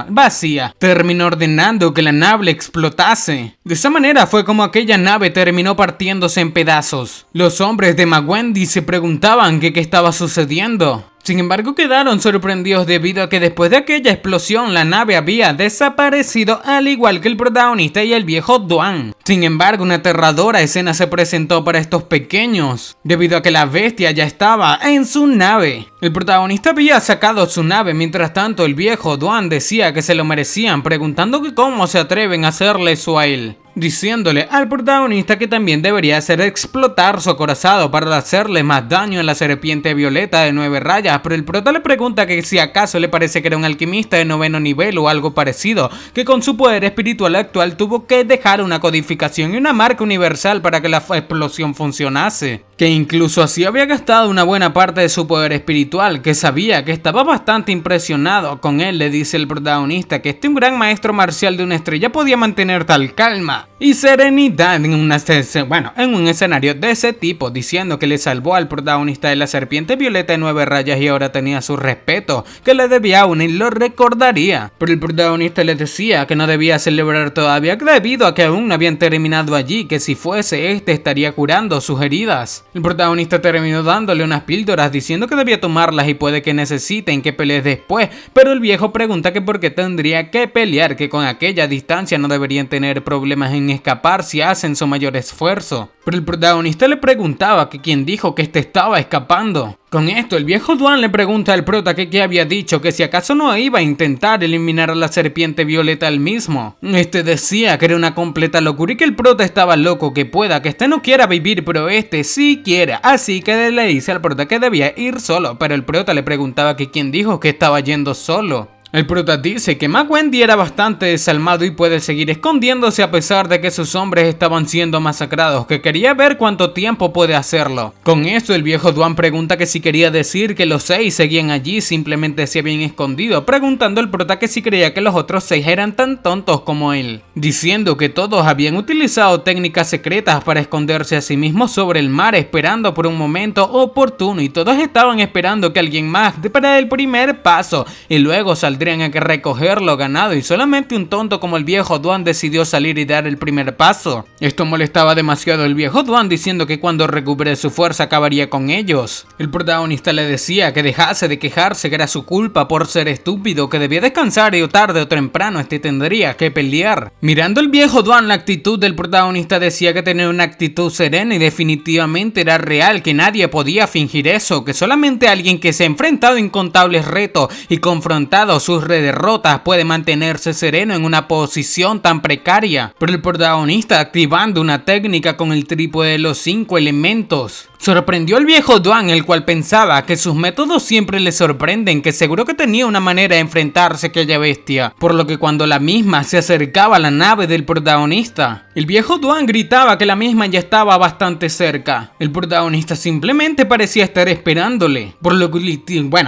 vacía, terminó ordenando que la nave explotase. De esa manera fue como aquella nave terminó partiéndose en pedazos. Los hombres de Magwendi se preguntaban qué estaba sucediendo. Sin embargo, quedaron sorprendidos debido a que después de aquella explosión la nave había desaparecido, al igual que el protagonista y el viejo Duan. Sin embargo, una aterradora escena se presentó para estos pequeños, debido a que la bestia ya estaba en su nave. El protagonista había sacado su nave, mientras tanto el viejo Duan decía que se lo merecían, preguntando que cómo se atreven a hacerle eso a él, diciéndole al protagonista que también debería hacer explotar su acorazado para hacerle más daño a la serpiente violeta de 9 rayas, pero el prota le pregunta que si acaso le parece que era un alquimista de 9º nivel o algo parecido, que con su poder espiritual actual tuvo que dejar una codificación y una marca universal para que la explosión funcionase, que incluso así había gastado una buena parte de su poder espiritual, que sabía que estaba bastante impresionado con él. Le dice el protagonista que un gran maestro marcial de una estrella podía mantener tal calma y serenidad en un escenario de ese tipo, diciendo que le salvó al protagonista de la serpiente violeta de 9 rayas y ahora tenía su respeto, que le debía aún y lo recordaría. Pero el protagonista le decía que no debía celebrar todavía debido a que aún no habían terminado allí, que si fuese estaría curando sus heridas. El protagonista terminó dándole unas píldoras diciendo que debía tomarlas y puede que necesiten que pelee después, pero el viejo pregunta que por qué tendría que pelear, que con aquella distancia no deberían tener problemas en escapar si hacen su mayor esfuerzo. Pero el protagonista le preguntaba que quién dijo que estaba escapando. Con esto el viejo Duan le pregunta al prota que había dicho, que si acaso no iba a intentar eliminar a la serpiente violeta él mismo. Decía que era una completa locura y que el prota estaba loco, que pueda que no quiera vivir, pero sí quiere, así que le dice al prota que debía ir solo, pero el prota le preguntaba que quién dijo que estaba yendo solo. El prota dice que Magwendi era bastante desalmado y puede seguir escondiéndose a pesar de que sus hombres estaban siendo masacrados, que quería ver cuánto tiempo puede hacerlo. Con esto el viejo Duan pregunta que si quería decir que los 6 seguían allí, simplemente se habían escondido, preguntando al prota que si creía que los otros 6 eran tan tontos como él, diciendo que todos habían utilizado técnicas secretas para esconderse a sí mismos sobre el mar, esperando por un momento oportuno, y todos estaban esperando que alguien más para el primer paso y luego saldrían a que recoger lo ganado, y solamente un tonto como el viejo Duan decidió salir y dar el primer paso. Esto molestaba demasiado al viejo Duan, diciendo que cuando recupere su fuerza acabaría con ellos. El protagonista le decía que dejase de quejarse, que era su culpa por ser estúpido, que debía descansar y tarde o temprano tendría que pelear. Mirando el viejo Duan la actitud del protagonista, decía que tenía una actitud serena y definitivamente era real, que nadie podía fingir eso, que solamente alguien que se ha enfrentado a incontables retos y confrontado sus derrotas puede mantenerse sereno en una posición tan precaria, pero el protagonista activando una técnica con el trípode de los 5 elementos. Sorprendió al viejo Duan, el cual pensaba que sus métodos siempre le sorprenden, que seguro que tenía una manera de enfrentarse a aquella bestia, por lo que cuando la misma se acercaba a la nave del protagonista, el viejo Duan gritaba que la misma ya estaba bastante cerca. El protagonista simplemente parecía estar esperándole, por lo que,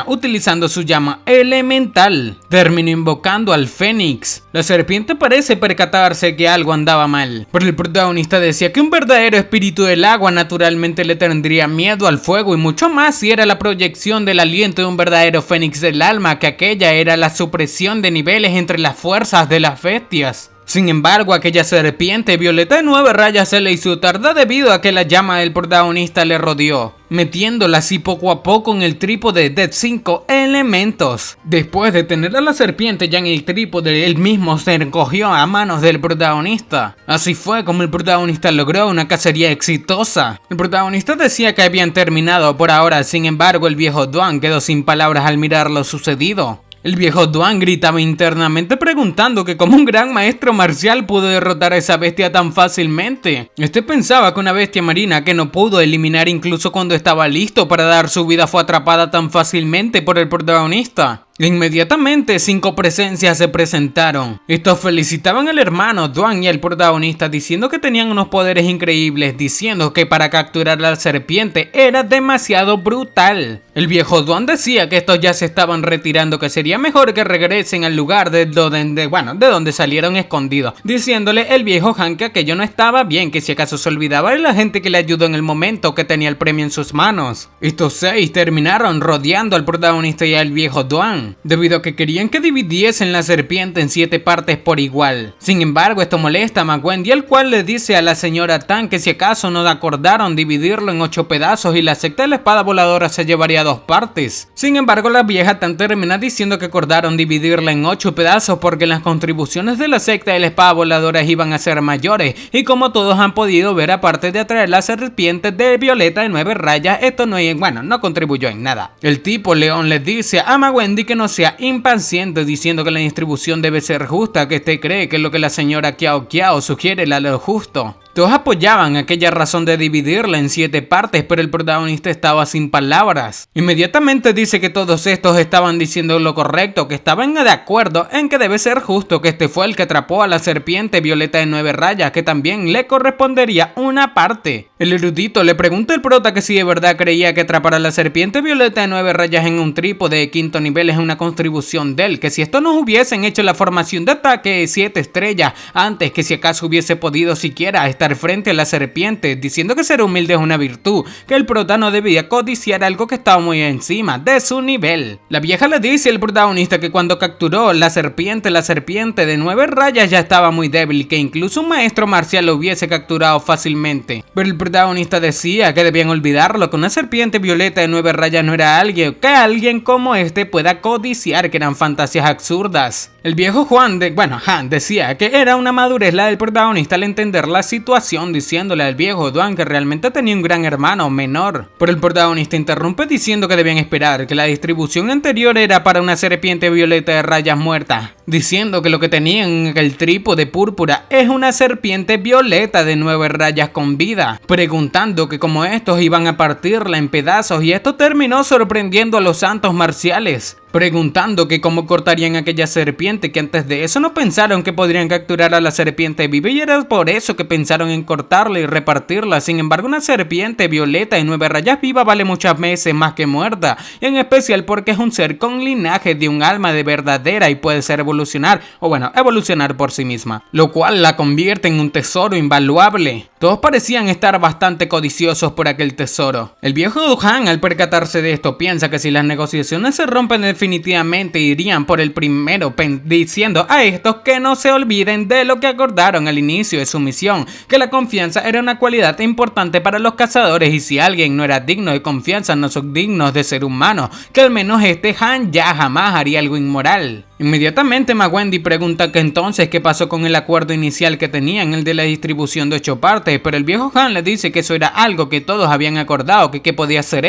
utilizando su llama elemental, terminó invocando al Fénix. La serpiente parece percatarse que algo andaba mal, pero el protagonista decía que un verdadero espíritu del agua naturalmente le tendría miedo al fuego y mucho más si era la proyección del aliento de un verdadero fénix del alma, que aquella era la supresión de niveles entre las fuerzas de las bestias. Sin embargo, aquella serpiente violeta de 9 rayas se le hizo tarde debido a que la llama del protagonista le rodeó, metiéndola así poco a poco en el trípode de 5 elementos. Después de tener a la serpiente ya en el trípode, él mismo se encogió a manos del protagonista. Así fue como el protagonista logró una cacería exitosa. El protagonista decía que habían terminado por ahora, sin embargo el viejo Duan quedó sin palabras al mirar lo sucedido. El viejo Duan gritaba internamente preguntando que cómo un gran maestro marcial pudo derrotar a esa bestia tan fácilmente. Este pensaba que una bestia marina que no pudo eliminar incluso cuando estaba listo para dar su vida fue atrapada tan fácilmente por el protagonista. Inmediatamente 5 presencias se presentaron. Estos felicitaban al hermano Duan y al protagonista diciendo que tenían unos poderes increíbles, diciendo que para capturar a la serpiente era demasiado brutal. El viejo Duan decía que estos ya se estaban retirando, que sería mejor que regresen al lugar de donde salieron escondidos, diciéndole el viejo Han que aquello no estaba bien, que si acaso se olvidaba de la gente que le ayudó en el momento que tenía el premio en sus manos. Estos 6 terminaron rodeando al protagonista y al viejo Duan, debido a que querían que dividiesen la serpiente en 7 partes por igual. Sin embargo, esto molesta a McWendy, el cual le dice a la señora Tan que si acaso no acordaron dividirlo en 8 pedazos y la secta de la espada voladora se llevaría 2 partes. Sin embargo, la vieja Tan termina diciendo que acordaron dividirla en 8 pedazos porque las contribuciones de la secta de la espada voladora iban a ser mayores, y como todos han podido ver, aparte de atraer la serpiente de violeta de 9 rayas, esto no contribuyó en nada. El tipo León le dice a McWendy que no sea impaciente, diciendo que la distribución debe ser justa, que este cree que lo que la señora Kiao Kiao sugiere era lo justo. Todos apoyaban aquella razón de dividirla en 7 partes, pero el protagonista estaba sin palabras. Inmediatamente dice que todos estos estaban diciendo lo correcto, que estaban de acuerdo en que debe ser justo, que este fue el que atrapó a la serpiente violeta de 9 rayas, que también le correspondería una parte. El erudito le pregunta al prota que si de verdad creía que atrapar a la serpiente violeta de 9 rayas en un trípode de 5º nivel es una contribución de él, que si esto nos hubiesen hecho la formación de ataque de 7 estrellas antes, que si acaso hubiese podido siquiera estar frente a la serpiente, diciendo que ser humilde es una virtud, que el prota no debía codiciar algo que estaba muy encima de su nivel. La vieja le dice al protagonista que cuando capturó la serpiente de 9 rayas ya estaba muy débil, que incluso un maestro marcial lo hubiese capturado fácilmente. Pero el protagonista decía que debían olvidarlo, que una serpiente violeta de 9 rayas no era alguien que alguien como este pueda codiciar, que eran fantasías absurdas. El viejo Han decía que era una madurez la del protagonista al entender la situación, diciéndole al viejo Duan que realmente tenía un gran hermano menor. Pero el protagonista interrumpe diciendo que debían esperar, que la distribución anterior era para una serpiente violeta de rayas muertas, diciendo que lo que tenían en el trípode púrpura es una serpiente violeta de 9 rayas con vida, preguntando que como estos iban a partirla en pedazos, y esto terminó sorprendiendo a los santos marciales, preguntando que cómo cortarían aquella serpiente, que antes de eso no pensaron que podrían capturar a la serpiente viva y era por eso que pensaron en cortarla y repartirla. Sin embargo, una serpiente violeta de 9 rayas viva vale muchas veces más que muerta, en especial porque es un ser con linaje de un alma de verdadera y puede ser evolucionar por sí misma, lo cual la convierte en un tesoro invaluable. Todos parecían estar bastante codiciosos por aquel tesoro. El viejo Han, al percatarse de esto, piensa que si las negociaciones se rompen definitivamente irían por el primero, diciendo a estos que no se olviden de lo que acordaron al inicio de su misión, que la confianza era una cualidad importante para los cazadores, y si alguien no era digno de confianza, no son dignos de ser humanos, que al menos este Han ya jamás haría algo inmoral. Inmediatamente Wendy pregunta que entonces qué pasó con el acuerdo inicial que tenían, el de la distribución de 8 partes, pero el viejo Han le dice que eso era algo que todos habían acordado, que qué podía hacer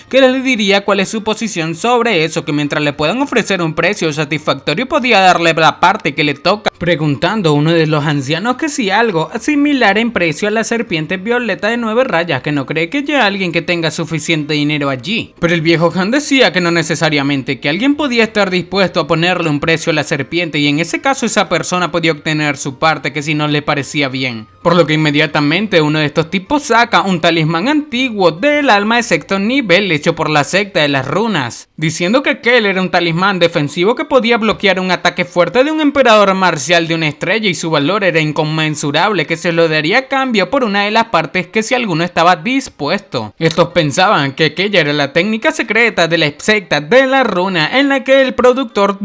que le diría cuál es su posición sobre eso, que mientras le puedan ofrecer un precio satisfactorio podía darle la parte que le toca, preguntando a uno de los ancianos que si algo similar en precio a la serpiente violeta de 9 rayas, que no cree que haya alguien que tenga suficiente dinero allí. Pero el viejo Han decía que no necesariamente, que alguien podía estar dispuesto a ponerle un precio a la serpiente y en ese caso esa persona podía obtener su parte, que si no le parecía bien. Por lo que inmediatamente uno de estos tipos saca un talismán antiguo del alma de sexto nivel hecho por la secta de las runas, diciendo que aquel era un talismán defensivo que podía bloquear un ataque fuerte de un emperador marcial de una estrella y su valor era inconmensurable, que se lo daría a cambio por una de las partes que si alguno estaba dispuesto. Estos pensaban que aquella era la técnica secreta de la secta de la runa en la que el productor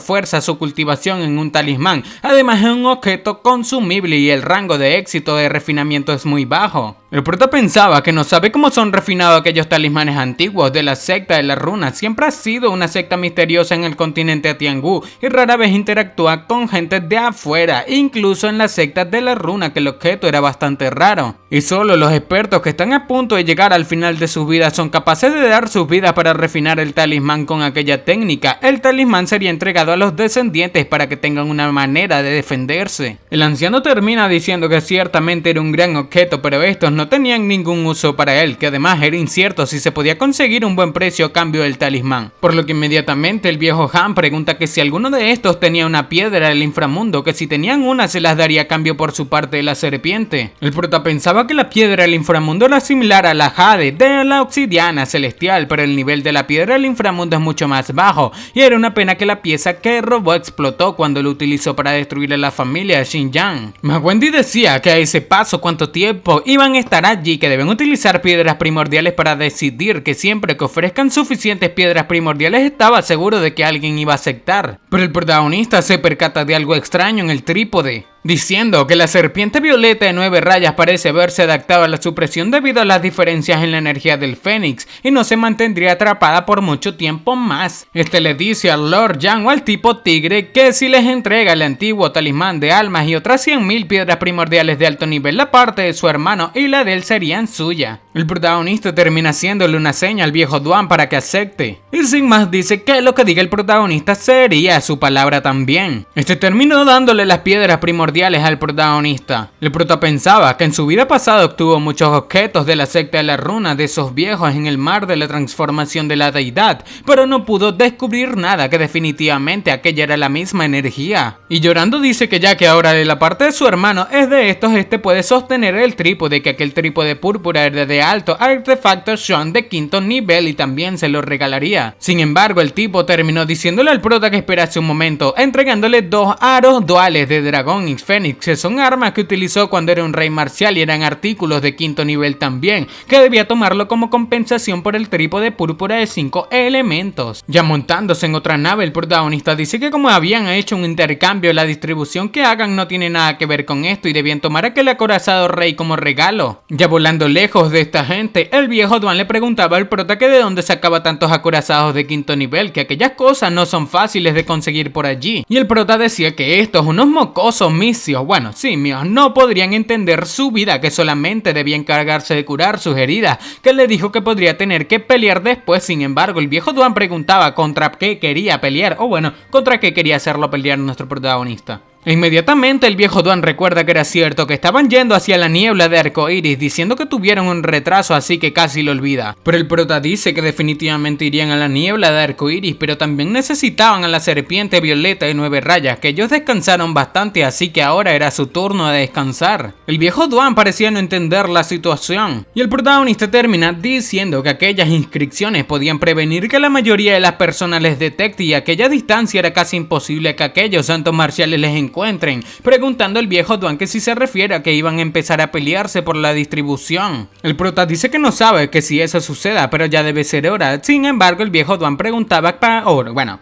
fuerza su cultivación en un talismán, además es un objeto consumible y el rango de éxito de refinamiento es muy bajo. El prota pensaba que no sabe cómo son refinados aquellos talismanes antiguos de la secta de la runa. Siempre ha sido una secta misteriosa en el continente Tiangú y rara vez interactúa con gente de afuera, incluso en la secta de la runa, que el objeto era bastante raro. Y solo los expertos que están a punto de llegar al final de sus vidas son capaces de dar sus vidas para refinar el talismán con aquella técnica. El talismán sería entregado a los descendientes para que tengan una manera de defenderse. El anciano termina diciendo que ciertamente era un gran objeto, pero estos no tenían ningún uso para él, que además era incierto si se podía conseguir un buen precio a cambio del talismán. Por lo que inmediatamente el viejo Han pregunta que si alguno de estos tenía una piedra del inframundo, que si tenían una se las daría a cambio por su parte de la serpiente. El prota pensaba que la piedra del inframundo era similar a la jade de la obsidiana celestial, pero el nivel de la piedra del inframundo es mucho más bajo, y era una pena que la pieza que robó explotó cuando lo utilizó para destruir a la familia de Xinjiang. Wendy decía que a ese paso cuánto tiempo iban a estar allí, que deben utilizar piedras primordiales para decidir, que siempre que ofrezcan suficientes piedras primordiales estaba seguro de que alguien iba a aceptar. Pero el protagonista se percata de algo extraño en el trípode, diciendo que la serpiente violeta de 9 rayas parece haberse adaptado a la supresión debido a las diferencias en la energía del Fénix y no se mantendría atrapada por mucho tiempo más. Este le dice al Lord Yang o al tipo tigre que si les entrega el antiguo talismán de almas y otras 100.000 piedras primordiales de alto nivel, la parte de su hermano y la de él serían suya. El protagonista termina haciéndole una seña al viejo Duan para que acepte, y sin más dice que lo que diga el protagonista sería su palabra también. Este terminó dándole las piedras primordiales al protagonista. El prota pensaba que en su vida pasada obtuvo muchos objetos de la secta de la runa, de esos viejos en el mar de la transformación de la deidad, pero no pudo descubrir nada, que definitivamente aquella era la misma energía. Y llorando dice que ya que ahora de la parte de su hermano es de estos, este puede sostener el trípode, que aquel trípode púrpura era de alto artefacto Sean de 5º nivel y también se lo regalaría. Sin embargo, el tipo terminó diciéndole al prota que esperase un momento, entregándole 2 aros duales de dragón y fénix, que son armas que utilizó cuando era un rey marcial y eran artículos de 5º nivel también, que debía tomarlo como compensación por el trípode púrpura de 5 elementos. Ya montándose en otra nave, el protagonista dice que como habían hecho un intercambio, la distribución que hagan no tiene nada que ver con esto y debían tomar aquel acorazado rey como regalo. Ya volando lejos de esta gente, el viejo Duan le preguntaba al prota que de dónde sacaba tantos acorazados de 5º nivel, que aquellas cosas no son fáciles de conseguir por allí. Y el prota decía que estos, unos mocosos misios, bueno, simios, no podrían entender su vida, que solamente debía encargarse de curar sus heridas, que le dijo que podría tener que pelear después. Sin embargo, el viejo Duan preguntaba contra qué quería pelear, o bueno, contra qué quería hacerlo pelear nuestro protagonista. Inmediatamente el viejo Duan recuerda que era cierto, que estaban yendo hacia la niebla de arcoíris, diciendo que tuvieron un retraso, así que casi lo olvida. Pero el prota dice que definitivamente irían a la niebla de arcoíris, pero también necesitaban a la serpiente violeta de 9 rayas, que ellos descansaron bastante, así que ahora era su turno de descansar. El viejo Duan parecía no entender la situación, y el protagonista termina diciendo que aquellas inscripciones podían prevenir que la mayoría de las personas les detecte, y a aquella distancia era casi imposible que aquellos santos marciales les encuentren, preguntando el viejo Duan que si se refiere a que iban a empezar a pelearse por la distribución. El prota dice que no sabe que si eso suceda, pero ya debe ser hora. Sin embargo, el viejo Duan preguntaba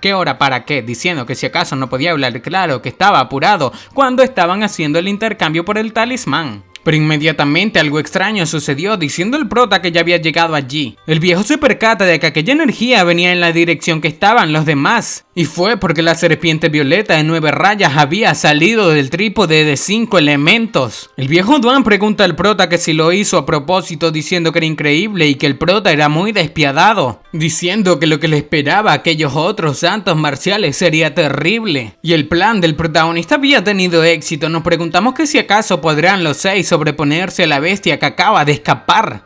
¿qué hora para qué? Diciendo que si acaso no podía hablar claro, que estaba apurado cuando estaban haciendo el intercambio por el talismán. Pero inmediatamente algo extraño sucedió, diciendo el prota que ya había llegado allí. El viejo se percata de que aquella energía venía en la dirección que estaban los demás, Y fue porque la serpiente violeta de 9 rayas había salido del trípode de 5 elementos. El viejo Duan pregunta al prota que si lo hizo a propósito, diciendo que era increíble y que el prota era muy despiadado, diciendo que lo que le esperaba a aquellos otros santos marciales sería terrible. Y el plan del protagonista había tenido éxito. Nos preguntamos que si acaso podrán los 6 sobreponerse a la bestia que acaba de escapar.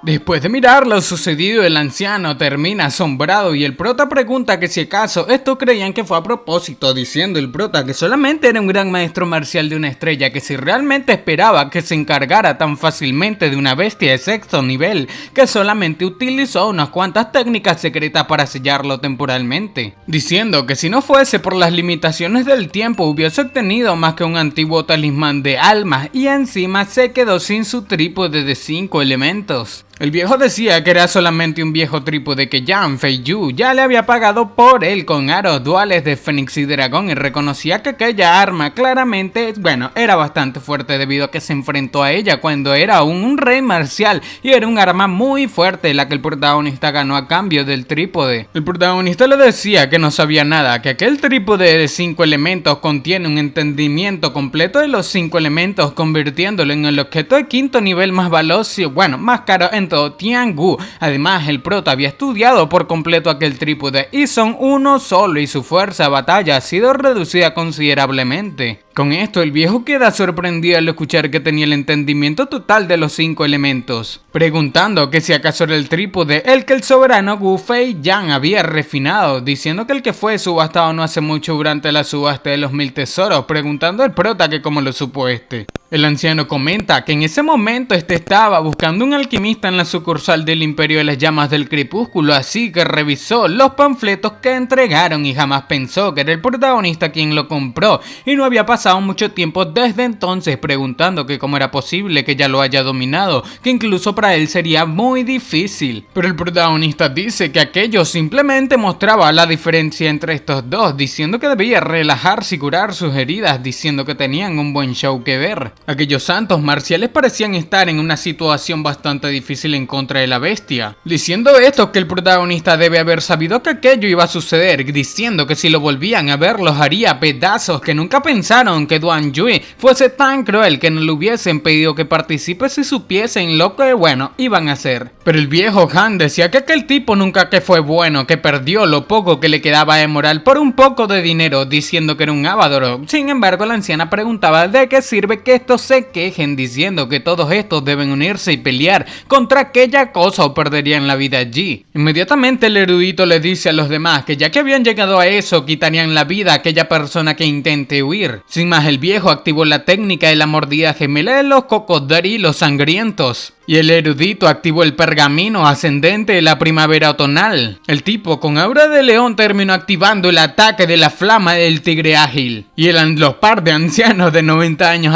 Después de mirar lo sucedido, el anciano termina asombrado y el prota pregunta que si acaso estos creían que fue a propósito, diciendo el prota que solamente era un gran maestro marcial de una estrella, que si realmente esperaba que se encargara tan fácilmente de una bestia de 6º nivel, que solamente utilizó unas cuantas técnicas secretas para sellarlo temporalmente, diciendo que si no fuese por las limitaciones del tiempo hubiese obtenido más que un antiguo talismán de almas y encima se quedó sin su trípode de 5 elementos. El viejo decía que era solamente un viejo trípode que Yang Feiyu ya le había pagado por él con aros duales de Fénix y Dragón, y reconocía que aquella arma claramente, era bastante fuerte debido a que se enfrentó a ella cuando era un rey marcial y era un arma muy fuerte la que el protagonista ganó a cambio del trípode. El protagonista le decía que no sabía nada, que aquel trípode de 5 elementos contiene un entendimiento completo de los 5 elementos, convirtiéndolo en el objeto de 5º nivel más valioso, más caro en todo Tiangu. Además, el prota había estudiado por completo aquel trípode y son uno solo y su fuerza de batalla ha sido reducida considerablemente. Con esto, el viejo queda sorprendido al escuchar que tenía el entendimiento total de los 5 elementos, preguntando que si acaso era el trípode el que el soberano Wu Fei Yan había refinado, diciendo que el que fue subastado no hace mucho durante la subasta de los 1000 tesoros, preguntando al prota que cómo lo supo este. El anciano comenta que en ese momento estaba buscando un alquimista en la sucursal del Imperio de las Llamas del Crepúsculo, así que revisó los panfletos que entregaron y jamás pensó que era el protagonista quien lo compró, y no había pasado mucho tiempo desde entonces, preguntando que cómo era posible que ya lo haya dominado, que incluso para él sería muy difícil. Pero el protagonista dice que aquello simplemente mostraba la diferencia entre estos dos, diciendo que debía relajarse y curar sus heridas, diciendo que tenían un buen show que ver. Aquellos santos marciales parecían estar en una situación bastante difícil en contra de la bestia, diciendo esto que el protagonista debe haber sabido que aquello iba a suceder, diciendo que si lo volvían a ver los haría pedazos, que nunca pensaron que Duan Yue fuese tan cruel que no le hubiesen pedido que participe si supiesen lo que iban a hacer. Pero el viejo Han decía que aquel tipo nunca que fue bueno, que perdió lo poco que le quedaba de moral por un poco de dinero, diciendo que era un ávaro. Sin embargo, la anciana preguntaba de qué sirve que estos se quejen, diciendo que todos estos deben unirse y pelear contra aquella cosa o perderían la vida allí. Inmediatamente el erudito le dice a los demás que ya que habían llegado a eso, quitarían la vida a aquella persona que intente huir. Sin más, el viejo activó la técnica de la mordida gemela de los cocodrilos sangrientos, y el erudito activó el pergamino ascendente de la primavera otonal. El tipo con aura de león terminó activando el ataque de la flama del tigre ágil, y los par de ancianos de 90 años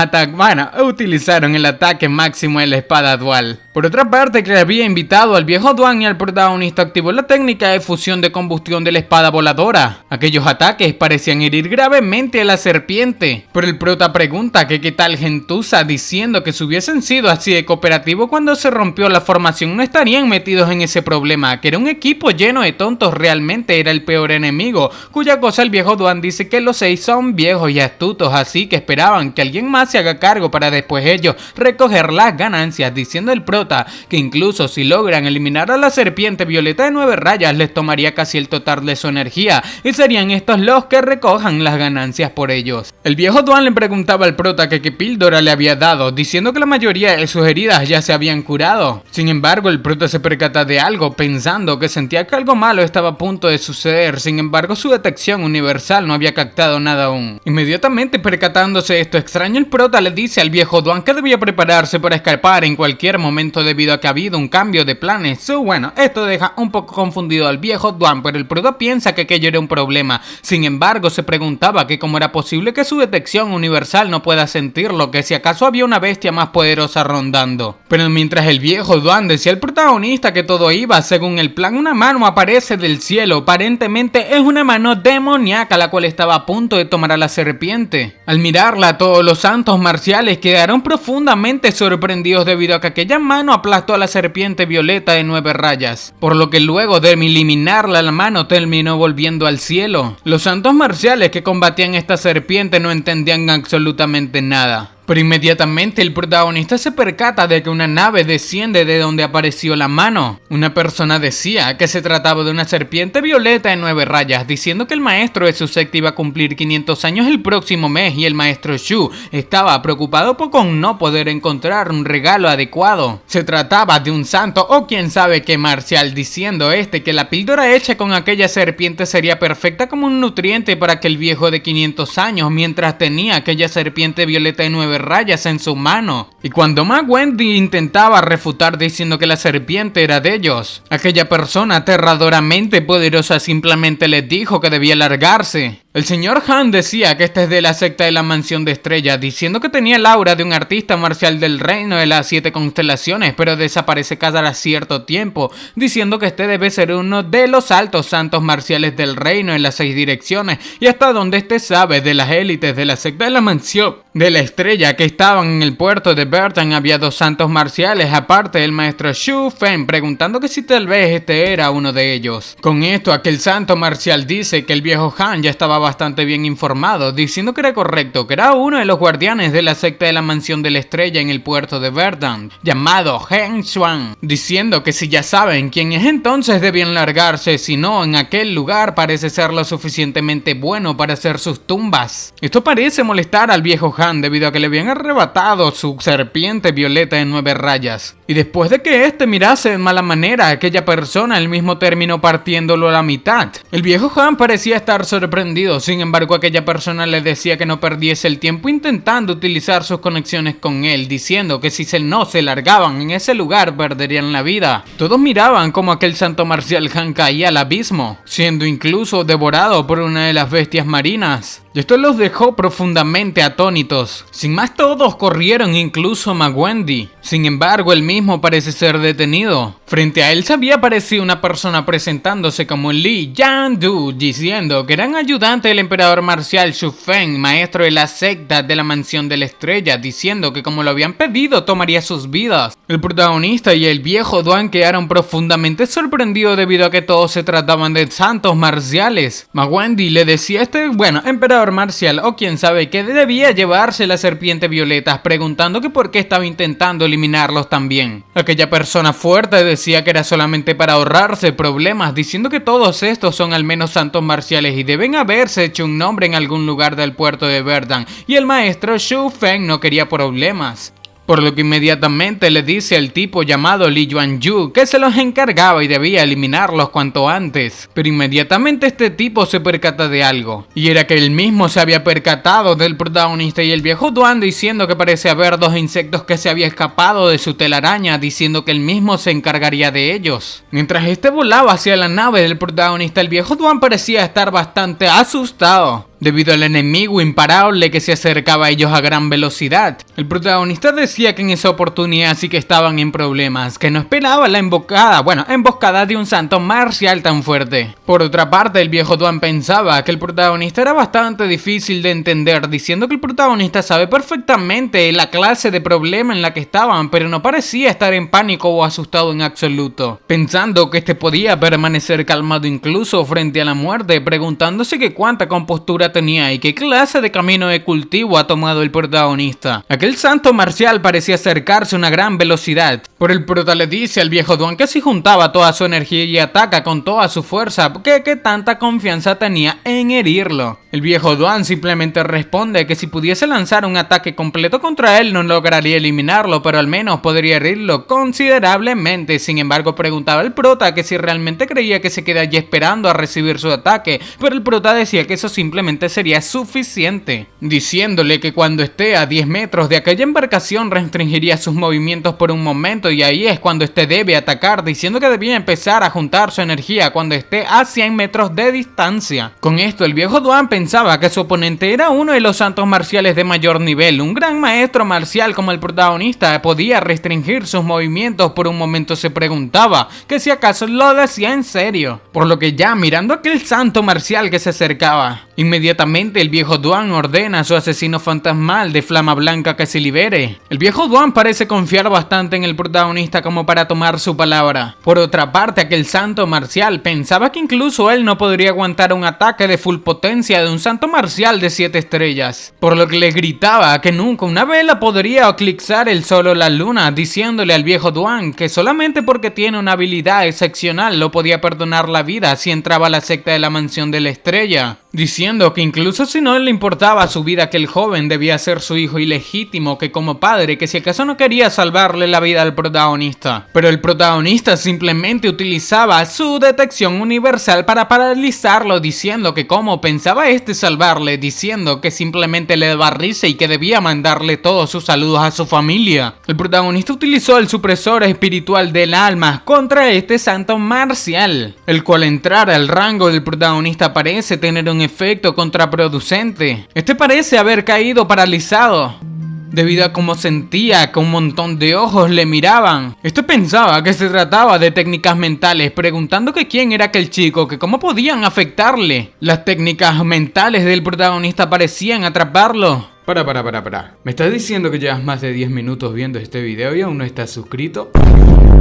utilizaron el ataque máximo de la espada dual. Por otra parte, que había invitado al viejo Duan y al protagonista activó la técnica de fusión de combustión de la espada voladora. Aquellos ataques parecían herir gravemente a la serpiente, pero el prota pregunta que qué tal gentuza, diciendo que si hubiesen sido así de cooperativo cuando se rompió la formación no estarían metidos en ese problema, que era un equipo lleno de tontos, realmente era el peor enemigo, cuya cosa el viejo Duan dice que los 6 son viejos y astutos, así que esperaban que alguien más se haga cargo para después ellos recoger las ganancias, diciendo el prota que incluso si logran eliminar a la serpiente violeta de 9 rayas les tomaría casi el total de su energía y serían estos los que recojan las ganancias por ellos. El viejo Duan le preguntaba al prota que qué píldora le había dado, diciendo que la mayoría de sus heridas ya se habían curado. Sin embargo, el prota se percata de algo, pensando que sentía que algo malo estaba a punto de suceder. Sin embargo, su detección universal no había captado nada aún. Inmediatamente percatándose de esto extraño, el prota le dice al viejo Duan que debía prepararse para escapar en cualquier momento debido a que ha habido un cambio de planes. Esto deja un poco confundido al viejo Duan, pero el prota piensa que aquello era un problema. Sin embargo, se preguntaba que cómo era posible que su detección universal no pueda sentirlo, que si acaso había una bestia más poderosa rondando. Pero mientras el viejo Duan decía al protagonista que todo iba según el plan, una mano aparece del cielo. Aparentemente es una mano demoníaca la cual estaba a punto de tomar a la serpiente. Al mirarla, todos los santos marciales quedaron profundamente sorprendidos debido a que aquella mano aplastó a la serpiente violeta de 9 rayas, por lo que luego de eliminarla la mano terminó volviendo al cielo. Los santos marciales que combatían esta serpiente no entendían absolutamente nada. Pero inmediatamente el protagonista se percata de que una nave desciende de donde apareció la mano. Una persona decía que se trataba de una serpiente violeta de 9 rayas, diciendo que el maestro de su secta iba a cumplir 500 años el próximo mes y el maestro Shu estaba preocupado con no poder encontrar un regalo adecuado. Se trataba de un santo o quién sabe qué marcial, diciendo que la píldora hecha con aquella serpiente sería perfecta como un nutriente para aquel viejo de 500 años mientras tenía aquella serpiente violeta de 9 rayas en su mano. Y cuando Ma Wendy intentaba refutar diciendo que la serpiente era de ellos, aquella persona aterradoramente poderosa simplemente les dijo que debía largarse. El señor Han decía que este es de la secta de la mansión de estrellas, diciendo que tenía el aura de un artista marcial del reino de las 7 constelaciones, pero desaparece cada cierto tiempo, diciendo que este debe ser uno de los altos santos marciales del reino en las 6 direcciones, y hasta donde este sabe de las élites de la secta de la mansión de la estrella que estaban en el puerto de Bertan había 2 santos marciales aparte del maestro Shu Fen, preguntando que si tal vez este era uno de ellos. Con esto aquel santo marcial dice que el viejo Han ya estaba bastante bien informado, diciendo que era correcto, que era uno de los guardianes de la secta de la mansión de la estrella en el puerto de Bertan, llamado Heng Xuan, diciendo que si ya saben quién es entonces debían largarse, si no en aquel lugar parece ser lo suficientemente bueno para hacer sus tumbas. Esto parece molestar al viejo Han debido a que le habían arrebatado su serpiente violeta de 9 rayas. Y después de que este mirase de mala manera a aquella persona, él mismo terminó partiéndolo a la mitad. El viejo Han parecía estar sorprendido, sin embargo aquella persona le decía que no perdiese el tiempo intentando utilizar sus conexiones con él, diciendo que si no se largaban en ese lugar perderían la vida. Todos miraban como aquel santo marcial Han caía al abismo, siendo incluso devorado por una de las bestias marinas. Y esto los dejó profundamente atónitos. Sin más todos corrieron, incluso Ma Wendy. Sin embargo, él mismo parece ser detenido. Frente a él se había aparecido una persona presentándose como Li Yandu, diciendo que eran ayudante del emperador marcial Shu Fen, maestro de la secta de la mansión de la estrella, diciendo que como lo habían pedido tomaría sus vidas. El protagonista y el viejo Duan quedaron profundamente sorprendidos debido a que todos se trataban de santos marciales. Ma Wendy le decía a emperador marcial o quién sabe que debía llevarse la serpiente violeta, preguntando que por qué estaba intentando eliminarlos también. Aquella persona fuerte decía que era solamente para ahorrarse problemas, diciendo que todos estos son al menos santos marciales y deben haberse hecho un nombre en algún lugar del puerto de Berdan, y el maestro Shu Fen no quería problemas. Por lo que inmediatamente le dice al tipo llamado Li Yuanyu que se los encargaba y debía eliminarlos cuanto antes. Pero inmediatamente este tipo se percata de algo, y era que él mismo se había percatado del protagonista y el viejo Duan, diciendo que parece haber 2 insectos que se había escapado de su telaraña, diciendo que él mismo se encargaría de ellos. Mientras este volaba hacia la nave del protagonista, el viejo Duan parecía estar bastante asustado debido al enemigo imparable que se acercaba a ellos a gran velocidad. El protagonista decía que en esa oportunidad sí que estaban en problemas, que no esperaba la emboscada de un santo marcial tan fuerte. Por otra parte, el viejo Duan pensaba que el protagonista era bastante difícil de entender, diciendo que el protagonista sabe perfectamente la clase de problema en la que estaban, pero no parecía estar en pánico o asustado en absoluto, pensando que este podía permanecer calmado incluso frente a la muerte, preguntándose que cuánta compostura tenía y qué clase de camino de cultivo ha tomado el protagonista. Aquel santo marcial parecía acercarse a una gran velocidad, pero el prota le dice al viejo Duan que si juntaba toda su energía y ataca con toda su fuerza, que tanta confianza tenía en herirlo. El viejo Duan simplemente responde que si pudiese lanzar un ataque completo contra él no lograría eliminarlo, pero al menos podría herirlo considerablemente. Sin embargo, preguntaba al prota que si realmente creía que se quedaría esperando a recibir su ataque, pero el prota decía que eso simplemente sería suficiente, diciéndole que cuando esté a 10 metros de aquella embarcación restringiría sus movimientos por un momento, y ahí es cuando este debe atacar, diciendo que debía empezar a juntar su energía cuando esté a 100 metros de distancia. Con esto el viejo Duan pensaba que su oponente era uno de los santos marciales de mayor nivel. Un gran maestro marcial como el protagonista podía restringir sus movimientos. Por un momento se preguntaba que si acaso lo decía en serio. Por lo que ya mirando a aquel santo marcial que se acercaba, inmediatamente el viejo Duan ordena a su asesino fantasmal de flama blanca que se libere. El viejo Duan parece confiar bastante en el protagonista como para tomar su palabra. Por otra parte, aquel santo marcial pensaba que incluso él no podría aguantar un ataque de full potencia de un santo marcial de 7 estrellas. Por lo que le gritaba que nunca una vela podría eclipsar el sol o la luna, diciéndole al viejo Duan que solamente porque tiene una habilidad excepcional lo podía perdonar la vida si entraba a la secta de la mansión de la estrella, diciendo que incluso si no le importaba su vida, que el joven debía ser su hijo ilegítimo, que como padre, que si acaso no quería salvarle la vida al protagonista. Pero el protagonista simplemente utilizaba su detección universal para paralizarlo, diciendo que como pensaba salvarle, diciendo que simplemente le daba risa y que debía mandarle todos sus saludos a su familia. El protagonista utilizó el supresor espiritual del alma contra este santo marcial, el cual entrar al rango del protagonista parece tener un efecto contraproducente. Este parece haber caído paralizado debido a cómo sentía que un montón de ojos le miraban. Este pensaba que se trataba de técnicas mentales, preguntando que quién era aquel chico, que cómo podían afectarle. Las técnicas mentales del protagonista parecían atraparlo. Para. ¿Me estás diciendo que llevas más de 10 minutos viendo este video y aún no estás suscrito?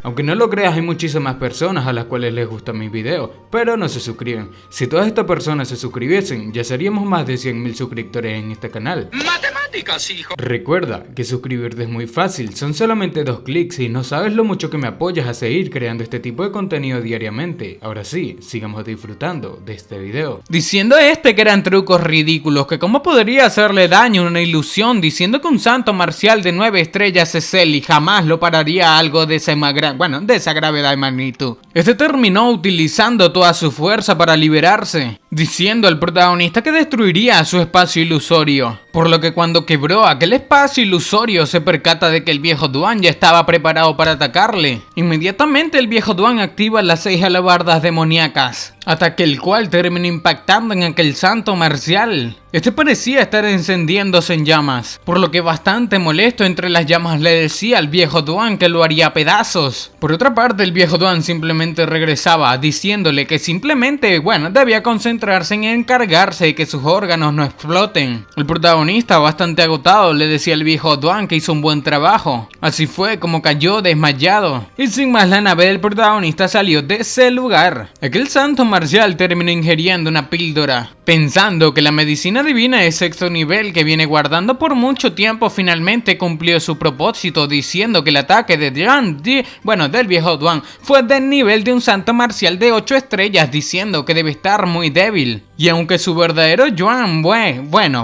Aunque no lo creas, hay muchísimas personas a las cuales les gustan mis videos, pero no se suscriben. Si todas estas personas se suscribiesen, ya seríamos más de 100.000 suscriptores en este canal. ¡Matemáticas, hijo! Recuerda que suscribirte es muy fácil, son solamente 2 clics y no sabes lo mucho que me apoyas a seguir creando este tipo de contenido diariamente. Ahora sí, sigamos disfrutando de este video. Diciendo que eran trucos ridículos, que cómo podría hacerle daño una ilusión, diciendo que un santo marcial de 9 estrellas es él y jamás lo pararía algo de esa gravedad y magnitud. Este terminó utilizando toda su fuerza para liberarse, diciendo al protagonista que destruiría su espacio ilusorio. Por lo que cuando quebró aquel espacio ilusorio se percata de que el viejo Duan ya estaba preparado para atacarle. Inmediatamente el viejo Duan activa las 6 alabardas demoníacas, ataque el cual terminó impactando en aquel santo marcial. Este parecía estar encendiéndose en llamas, por lo que bastante molesto entre las llamas le decía al viejo Duan que lo haría a pedazos. Por otra parte, el viejo Duan simplemente regresaba, diciéndole que simplemente, debía concentrarse en encargarse de que sus órganos no exploten. El protagonista, bastante agotado, le decía al viejo Duan que hizo un buen trabajo. Así fue como cayó desmayado, y sin más la nave del protagonista salió de ese lugar. Aquel santo marcial terminó ingiriendo una píldora, pensando que la medicina divina de 6º nivel que viene guardando por mucho tiempo finalmente cumplió su propósito, diciendo que el ataque de del viejo Duan fue del nivel de un santo marcial de 8 estrellas, diciendo que debe estar muy débil. Y aunque su verdadero Yuan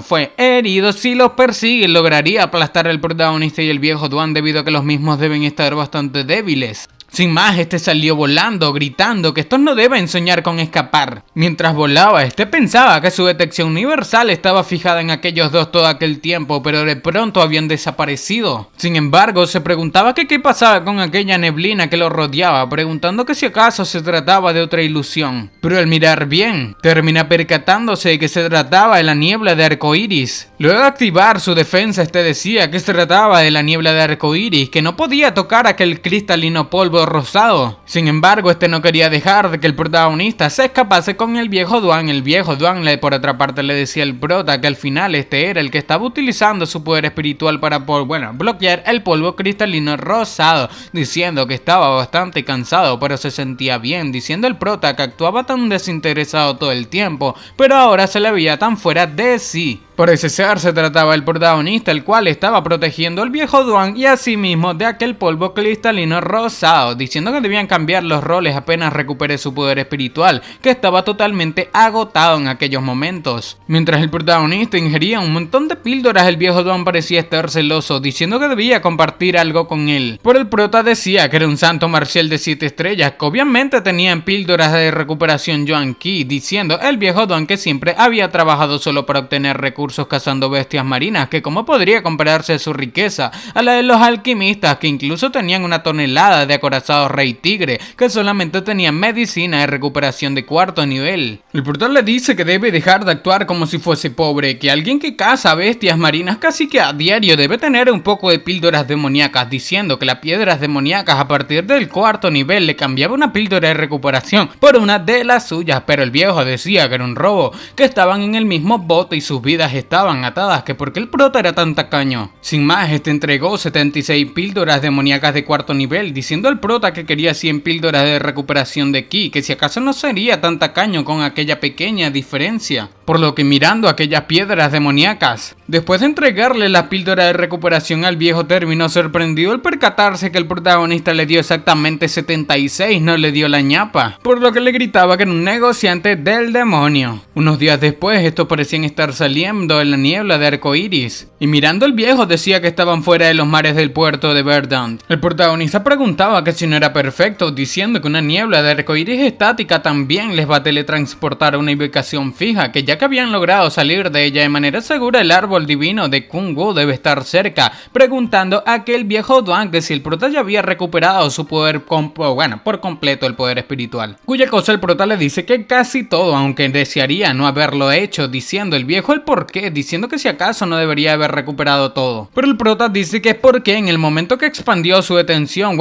fue herido, si los persigue lograría aplastar al protagonista y el viejo Duan, debido a que los mismos deben estar bastante débiles. Sin más, este salió volando, gritando que estos no deben soñar con escapar. Mientras volaba, este pensaba que su detección universal estaba fijada en aquellos dos todo aquel tiempo, pero de pronto habían desaparecido. Sin embargo, se preguntaba que qué pasaba con aquella neblina que lo rodeaba, preguntando que si acaso se trataba de otra ilusión. Pero al mirar bien, termina percatándose de que se trataba de la niebla de arcoíris. Luego de activar su defensa, este decía que se trataba de la niebla de arcoíris, que no podía tocar aquel cristalino polvo rosado. Sin embargo, este no quería dejar de que el protagonista se escapase con el viejo Duan. El viejo Duan, por otra parte, le decía al prota que al final este era el que estaba utilizando su poder espiritual para bloquear el polvo cristalino rosado, diciendo que estaba bastante cansado, pero se sentía bien, diciendo el prota que actuaba tan desinteresado todo el tiempo, pero ahora se le veía tan fuera de sí. Por ese ser se trataba el protagonista, el cual estaba protegiendo al viejo Duan y asimismo de aquel polvo cristalino rosado, diciendo que debían cambiar los roles apenas recupere su poder espiritual, que estaba totalmente agotado en aquellos momentos. Mientras el protagonista ingería un montón de píldoras, el viejo Duan parecía estar celoso, diciendo que debía compartir algo con él. Pero el prota decía que era un santo marcial de 7 estrellas, que obviamente tenían píldoras de recuperación Yuan Ki, diciendo el viejo Duan que siempre había trabajado solo para obtener recursos recursos cazando bestias marinas, que cómo podría compararse su riqueza a la de los alquimistas, que incluso tenían una tonelada de acorazados rey tigre, que solamente tenían medicina y recuperación de cuarto nivel. El prota le dice que debe dejar de actuar como si fuese pobre, que alguien que caza bestias marinas casi que a diario debe tener un poco de píldoras demoníacas, diciendo que las piedras demoníacas a partir del cuarto nivel le cambiaba una píldora de recuperación por una de las suyas, pero el viejo decía que era un robo, que estaban en el mismo bote y sus vidas estaban atadas, que porque el prota era tan tacaño. Sin más, entregó 76 píldoras demoníacas de cuarto nivel, diciendo al prota que quería 100 píldoras de recuperación de ki, que si acaso no sería tan tacaño con aquella pequeña diferencia. Por lo que mirando aquellas piedras demoníacas, después de entregarle la píldora de recuperación al viejo, terminó sorprendido al percatarse que el protagonista le dio exactamente 76, no le dio la ñapa, por lo que le gritaba que era un negociante del demonio. Unos días después, estos parecían estar saliendo en la niebla de arcoíris, y mirando al viejo decía que estaban fuera de los mares del puerto de Verdant. El protagonista preguntaba que si no era perfecto, diciendo que una niebla de arcoíris estática también les va a teletransportar a una ubicación fija, que ya que habían logrado salir de ella de manera segura, el árbol divino de Kung Wu debe estar cerca, preguntando a aquel viejo Duan que si el prota ya había recuperado su poder por completo el poder espiritual, cuya cosa el prota le dice que casi todo, aunque desearía no haberlo hecho, diciendo el viejo el porqué, diciendo que si acaso no debería haber recuperado todo, pero el prota dice que es porque en el momento que expandió su detección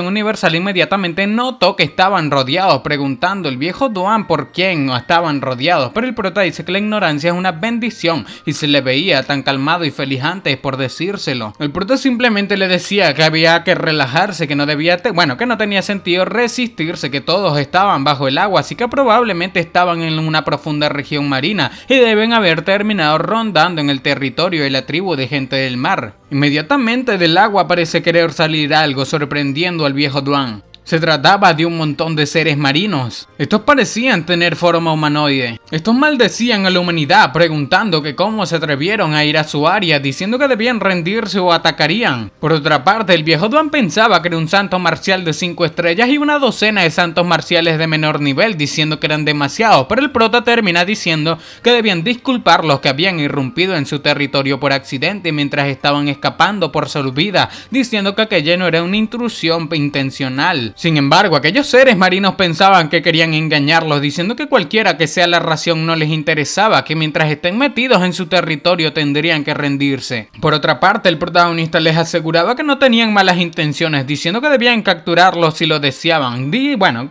universal, inmediatamente notó que estaban rodeados, preguntando el viejo Duan por quién estaban rodeados, pero el prota dice que la ignorancia es una bendición y se le veía tan calmado y feliz antes por decírselo. El prota simplemente le decía que había que relajarse, que no debía, que no tenía sentido resistirse, que todos estaban bajo el agua, así que probablemente estaban en una profunda región marina y deben haber terminado rondando en el territorio de la tribu de gente del mar. Inmediatamente del agua parece querer salir algo, sorprendiendo al viejo Duan. Se trataba de un montón de seres marinos. Estos parecían tener forma humanoide. Estos maldecían a la humanidad, preguntando que cómo se atrevieron a ir a su área, diciendo que debían rendirse o atacarían. Por otra parte, el viejo Duan pensaba que era un santo marcial de 5 estrellas y una docena de santos marciales de menor nivel, diciendo que eran demasiados, pero el prota termina diciendo que debían disculpar los que habían irrumpido en su territorio por accidente mientras estaban escapando por su vida, diciendo que aquella no era una intrusión intencional. Sin embargo, aquellos seres marinos pensaban que querían engañarlos, diciendo que cualquiera que sea la ración no les interesaba, que mientras estén metidos en su territorio tendrían que rendirse. Por otra parte, el protagonista les aseguraba que no tenían malas intenciones, diciendo que debían capturarlos si lo deseaban,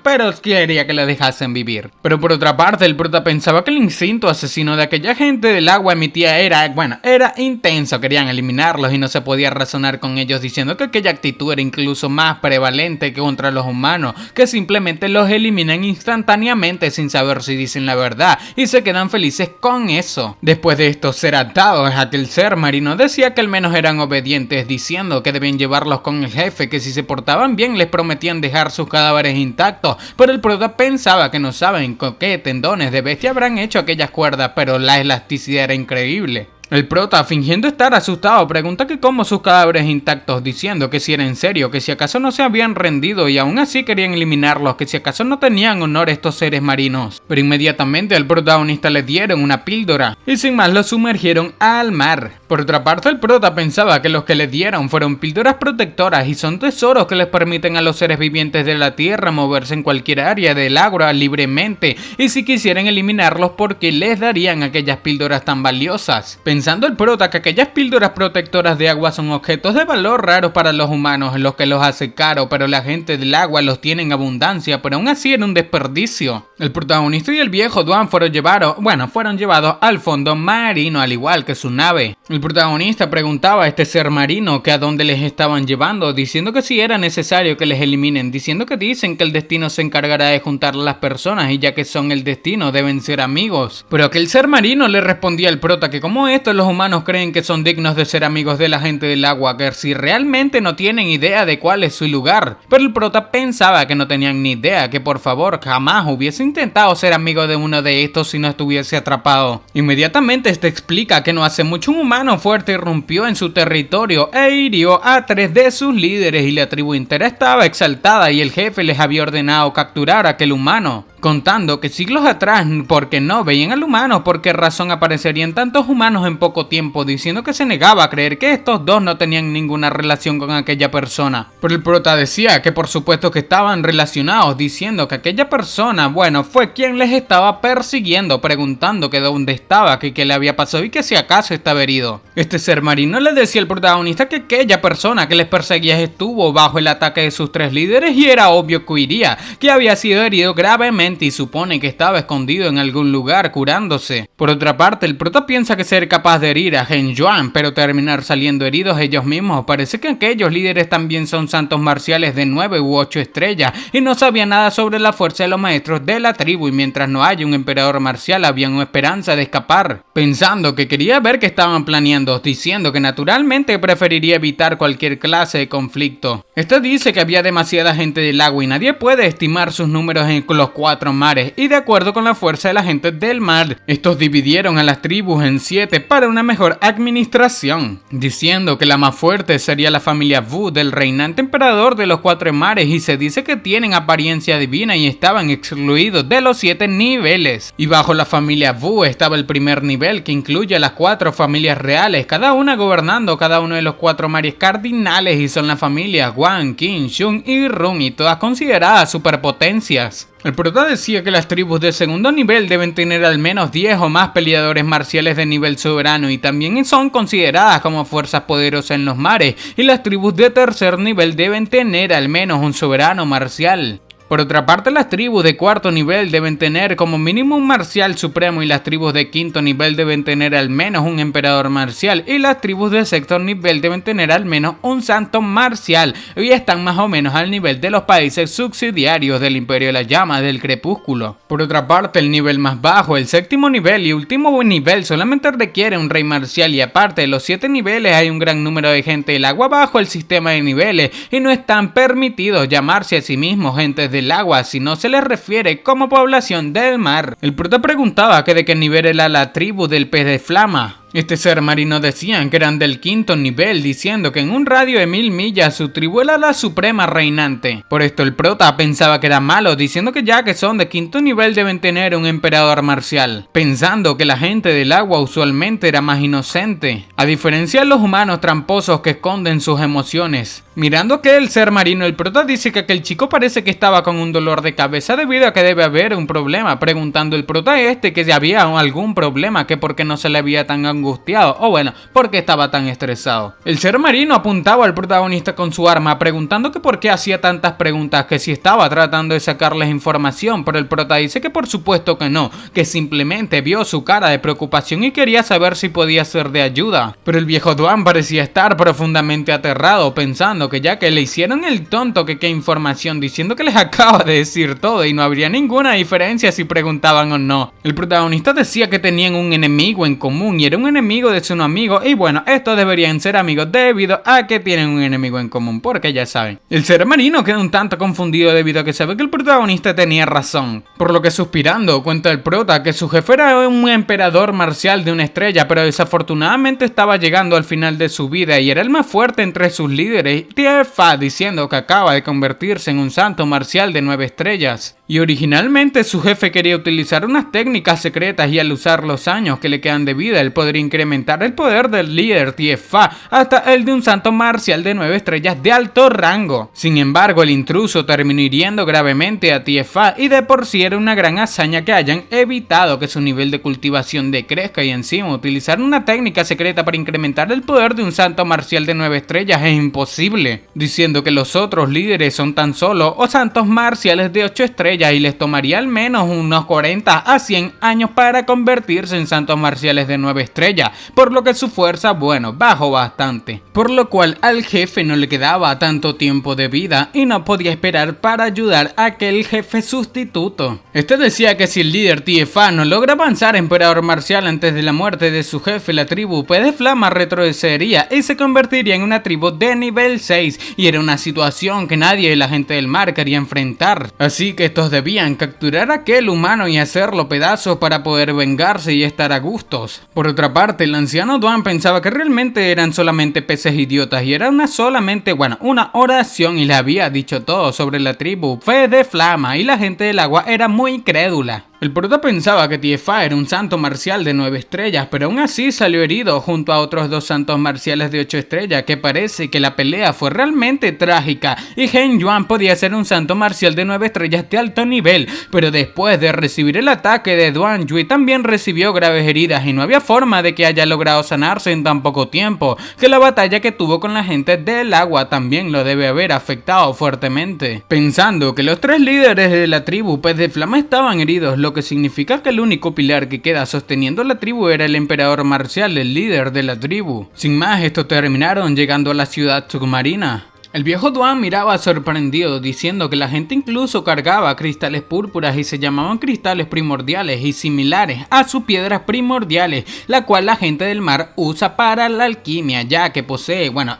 pero quería que le dejasen vivir. Pero por otra parte, el prota pensaba que el instinto asesino de aquella gente del agua emitía era intenso, querían eliminarlos y no se podía razonar con ellos, diciendo que aquella actitud era incluso más prevalente que contra los humanos, que simplemente los eliminan instantáneamente sin saber si dicen la verdad y se quedan felices con eso. Después de estos ser atados, aquel ser marino decía que al menos eran obedientes, diciendo que debían llevarlos con el jefe, que si se portaban bien les prometían dejar sus cadáveres intactos, pero el prota pensaba que no saben con qué tendones de bestia habrán hecho aquellas cuerdas, pero la elasticidad era increíble. El prota, fingiendo estar asustado, pregunta que cómo sus cadáveres intactos, diciendo que si era en serio, que si acaso no se habían rendido y aún así querían eliminarlos, que si acaso no tenían honor estos seres marinos. Pero inmediatamente al protagonista le dieron una píldora y sin más lo sumergieron al mar. Por otra parte, el prota pensaba que los que le dieron fueron píldoras protectoras y son tesoros que les permiten a los seres vivientes de la tierra moverse en cualquier área del agua libremente, y si quisieran eliminarlos, porque les darían aquellas píldoras tan valiosas. Pensando el prota que aquellas píldoras protectoras de agua son objetos de valor raros para los humanos, lo que los hace caro, pero la gente del agua los tiene en abundancia, pero aún así era un desperdicio. El protagonista y el viejo Duan fueron llevados al fondo marino, al igual que su nave. El protagonista preguntaba a este ser marino que a dónde les estaban llevando, diciendo que si era necesario que les eliminen, diciendo que dicen que el destino se encargará de juntar a las personas y ya que son el destino deben ser amigos. Pero aquel ser marino le respondía al prota que como los humanos creen que son dignos de ser amigos de la gente del agua, que si realmente no tienen idea de cuál es su lugar. Pero el prota pensaba que no tenían ni idea, que por favor jamás hubiese intentado ser amigo de uno de estos si no estuviese atrapado. Inmediatamente este explica que no hace mucho un humano fuerte irrumpió en su territorio e hirió a 3 de sus líderes y la tribu entera estaba exaltada y el jefe les había ordenado capturar a aquel humano. contando que siglos atrás, porque no veían al humano, por qué razón aparecerían tantos humanos en poco tiempo, diciendo que se negaba a creer que estos dos no tenían ninguna relación con aquella persona. Pero el prota decía que por supuesto que estaban relacionados, diciendo que aquella persona, bueno, fue quien les estaba persiguiendo, preguntando que dónde estaba, que qué le había pasado y que si acaso estaba herido. Este ser marino le decía al protagonista que aquella persona que les perseguía estuvo bajo el ataque de sus tres líderes y era obvio que huiría, que había sido herido gravemente y supone que estaba escondido en algún lugar curándose. Por otra parte, el prota piensa que ser capaz de herir a Gen Yuan, pero terminar saliendo heridos ellos mismos. Parece que aquellos líderes también son santos marciales de 9 u 8 estrellas y no sabía nada sobre la fuerza de los maestros de la tribu, y mientras no haya un emperador marcial había una esperanza de escapar. Pensando que quería ver qué estaban planeando, diciendo que naturalmente preferiría evitar cualquier clase de conflicto. Este dice que había demasiada gente del agua y nadie puede estimar sus números en los 4 mares, y de acuerdo con la fuerza de la gente del mar, estos dividieron a las tribus en 7 para una mejor administración, diciendo que la más fuerte sería la familia Wu del reinante emperador de los 4 mares, y se dice que tienen apariencia divina y estaban excluidos de los 7 niveles. Y bajo la familia Wu estaba el primer nivel, que incluye a las 4 familias reales, cada una gobernando cada uno de los 4 mares cardinales, y son las familias Wang, Qin, Shun y Run, y todas consideradas superpotencias. El prota decía que las tribus de segundo nivel deben tener al menos 10 o más peleadores marciales de nivel soberano y también son consideradas como fuerzas poderosas en los mares, y las tribus de tercer nivel deben tener al menos un soberano marcial. Por otra parte, las tribus de cuarto nivel deben tener como mínimo un marcial supremo, y las tribus de quinto nivel deben tener al menos un emperador marcial, y las tribus de sexto nivel deben tener al menos un santo marcial, y están más o menos al nivel de los países subsidiarios del Imperio de la Llama del Crepúsculo. Por otra parte, el nivel más bajo, el séptimo nivel y último nivel, solamente requiere un rey marcial, y aparte de los 7 niveles hay un gran número de gente del agua bajo el sistema de niveles, y no están permitidos llamarse a sí mismos gentes del agua, si no se les refiere como población del mar. El prota preguntaba que de qué nivel era la tribu del pez de flama. Este ser marino decían que eran del quinto nivel, diciendo que en un radio de 1000 millas su tribu era la suprema reinante. Por esto el prota pensaba que era malo, diciendo que ya que son de quinto nivel deben tener un emperador marcial, pensando que la gente del agua usualmente era más inocente, a diferencia de los humanos tramposos que esconden sus emociones. Mirando que el ser marino, el prota dice que aquel chico parece que estaba con un dolor de cabeza debido a que debe haber un problema, preguntando el prota que si había algún problema, que por qué no se le había tan angustiado, o bueno, por qué estaba tan estresado. El ser marino apuntaba al protagonista con su arma, preguntando que por qué hacía tantas preguntas, que si estaba tratando de sacarles información, pero el prota dice que por supuesto que no, que simplemente vio su cara de preocupación y quería saber si podía ser de ayuda. Pero el viejo Duan parecía estar profundamente aterrado, pensando que ya que le hicieron el tonto que qué información, diciendo que les acaba de decir todo y no habría ninguna diferencia si preguntaban o no. El protagonista decía que tenían un enemigo en común y era un enemigo de su amigo, y bueno, estos deberían ser amigos debido a que tienen un enemigo en común, porque ya saben. El ser marino queda un tanto confundido debido a que sabe que el protagonista tenía razón, por lo que suspirando cuenta el prota que su jefe era un emperador marcial de una estrella, pero desafortunadamente estaba llegando al final de su vida y era el más fuerte entre sus líderes, Tiefa, diciendo que acaba de convertirse en un santo marcial de 9 estrellas. Y originalmente su jefe quería utilizar unas técnicas secretas y al usar los años que le quedan de vida, él podría incrementar el poder del líder Tiefa hasta el de un santo marcial de 9 estrellas de alto rango. Sin embargo, el intruso terminó hiriendo gravemente a Tiefa y de por sí era una gran hazaña que hayan evitado que su nivel de cultivación decrezca, y encima utilizar una técnica secreta para incrementar el poder de un santo marcial de 9 estrellas es imposible, diciendo que los otros líderes son tan solo o santos marciales de 8 estrellas y les tomaría al menos unos 40 a 100 años para convertirse en santos marciales de 9 estrellas, por lo que su fuerza, bueno, bajó bastante, por lo cual al jefe no le quedaba tanto tiempo de vida y no podía esperar para ayudar a aquel jefe sustituto. Este decía que si el líder Tiefa no logra avanzar emperador marcial antes de la muerte de su jefe, la tribu Pez de Flama retrocedería y se convertiría en una tribu de nivel 6, y era una situación que nadie de la gente del mar quería enfrentar, así que estos debían capturar a aquel humano y hacerlo pedazos para poder vengarse y estar a gustos. Por otra parte, el anciano Duan pensaba que realmente eran solamente peces idiotas y era una oración y le había dicho todo sobre la tribu Pez de Flama y la gente del agua era muy incrédula. El prota pensaba que Tiefa era un santo marcial de 9 estrellas, pero aún así salió herido junto a otros 2 santos marciales de 8 estrellas, que parece que la pelea fue realmente trágica, y Heng Yuan podía ser un santo marcial de 9 estrellas de alto nivel, pero después de recibir el ataque de Duan Yui también recibió graves heridas y no había forma de que haya logrado sanarse en tan poco tiempo, que la batalla que tuvo con la gente del agua también lo debe haber afectado fuertemente. Pensando que los 3 líderes de la tribu Pez de Flama estaban heridos, lo que significa que el único pilar que queda sosteniendo la tribu era el emperador marcial, el líder de la tribu. Sin más, estos terminaron llegando a la ciudad submarina. El viejo Duan miraba sorprendido, diciendo que la gente incluso cargaba cristales púrpuras y se llamaban cristales primordiales y similares a sus piedras primordiales, la cual la gente del mar usa para la alquimia, ya que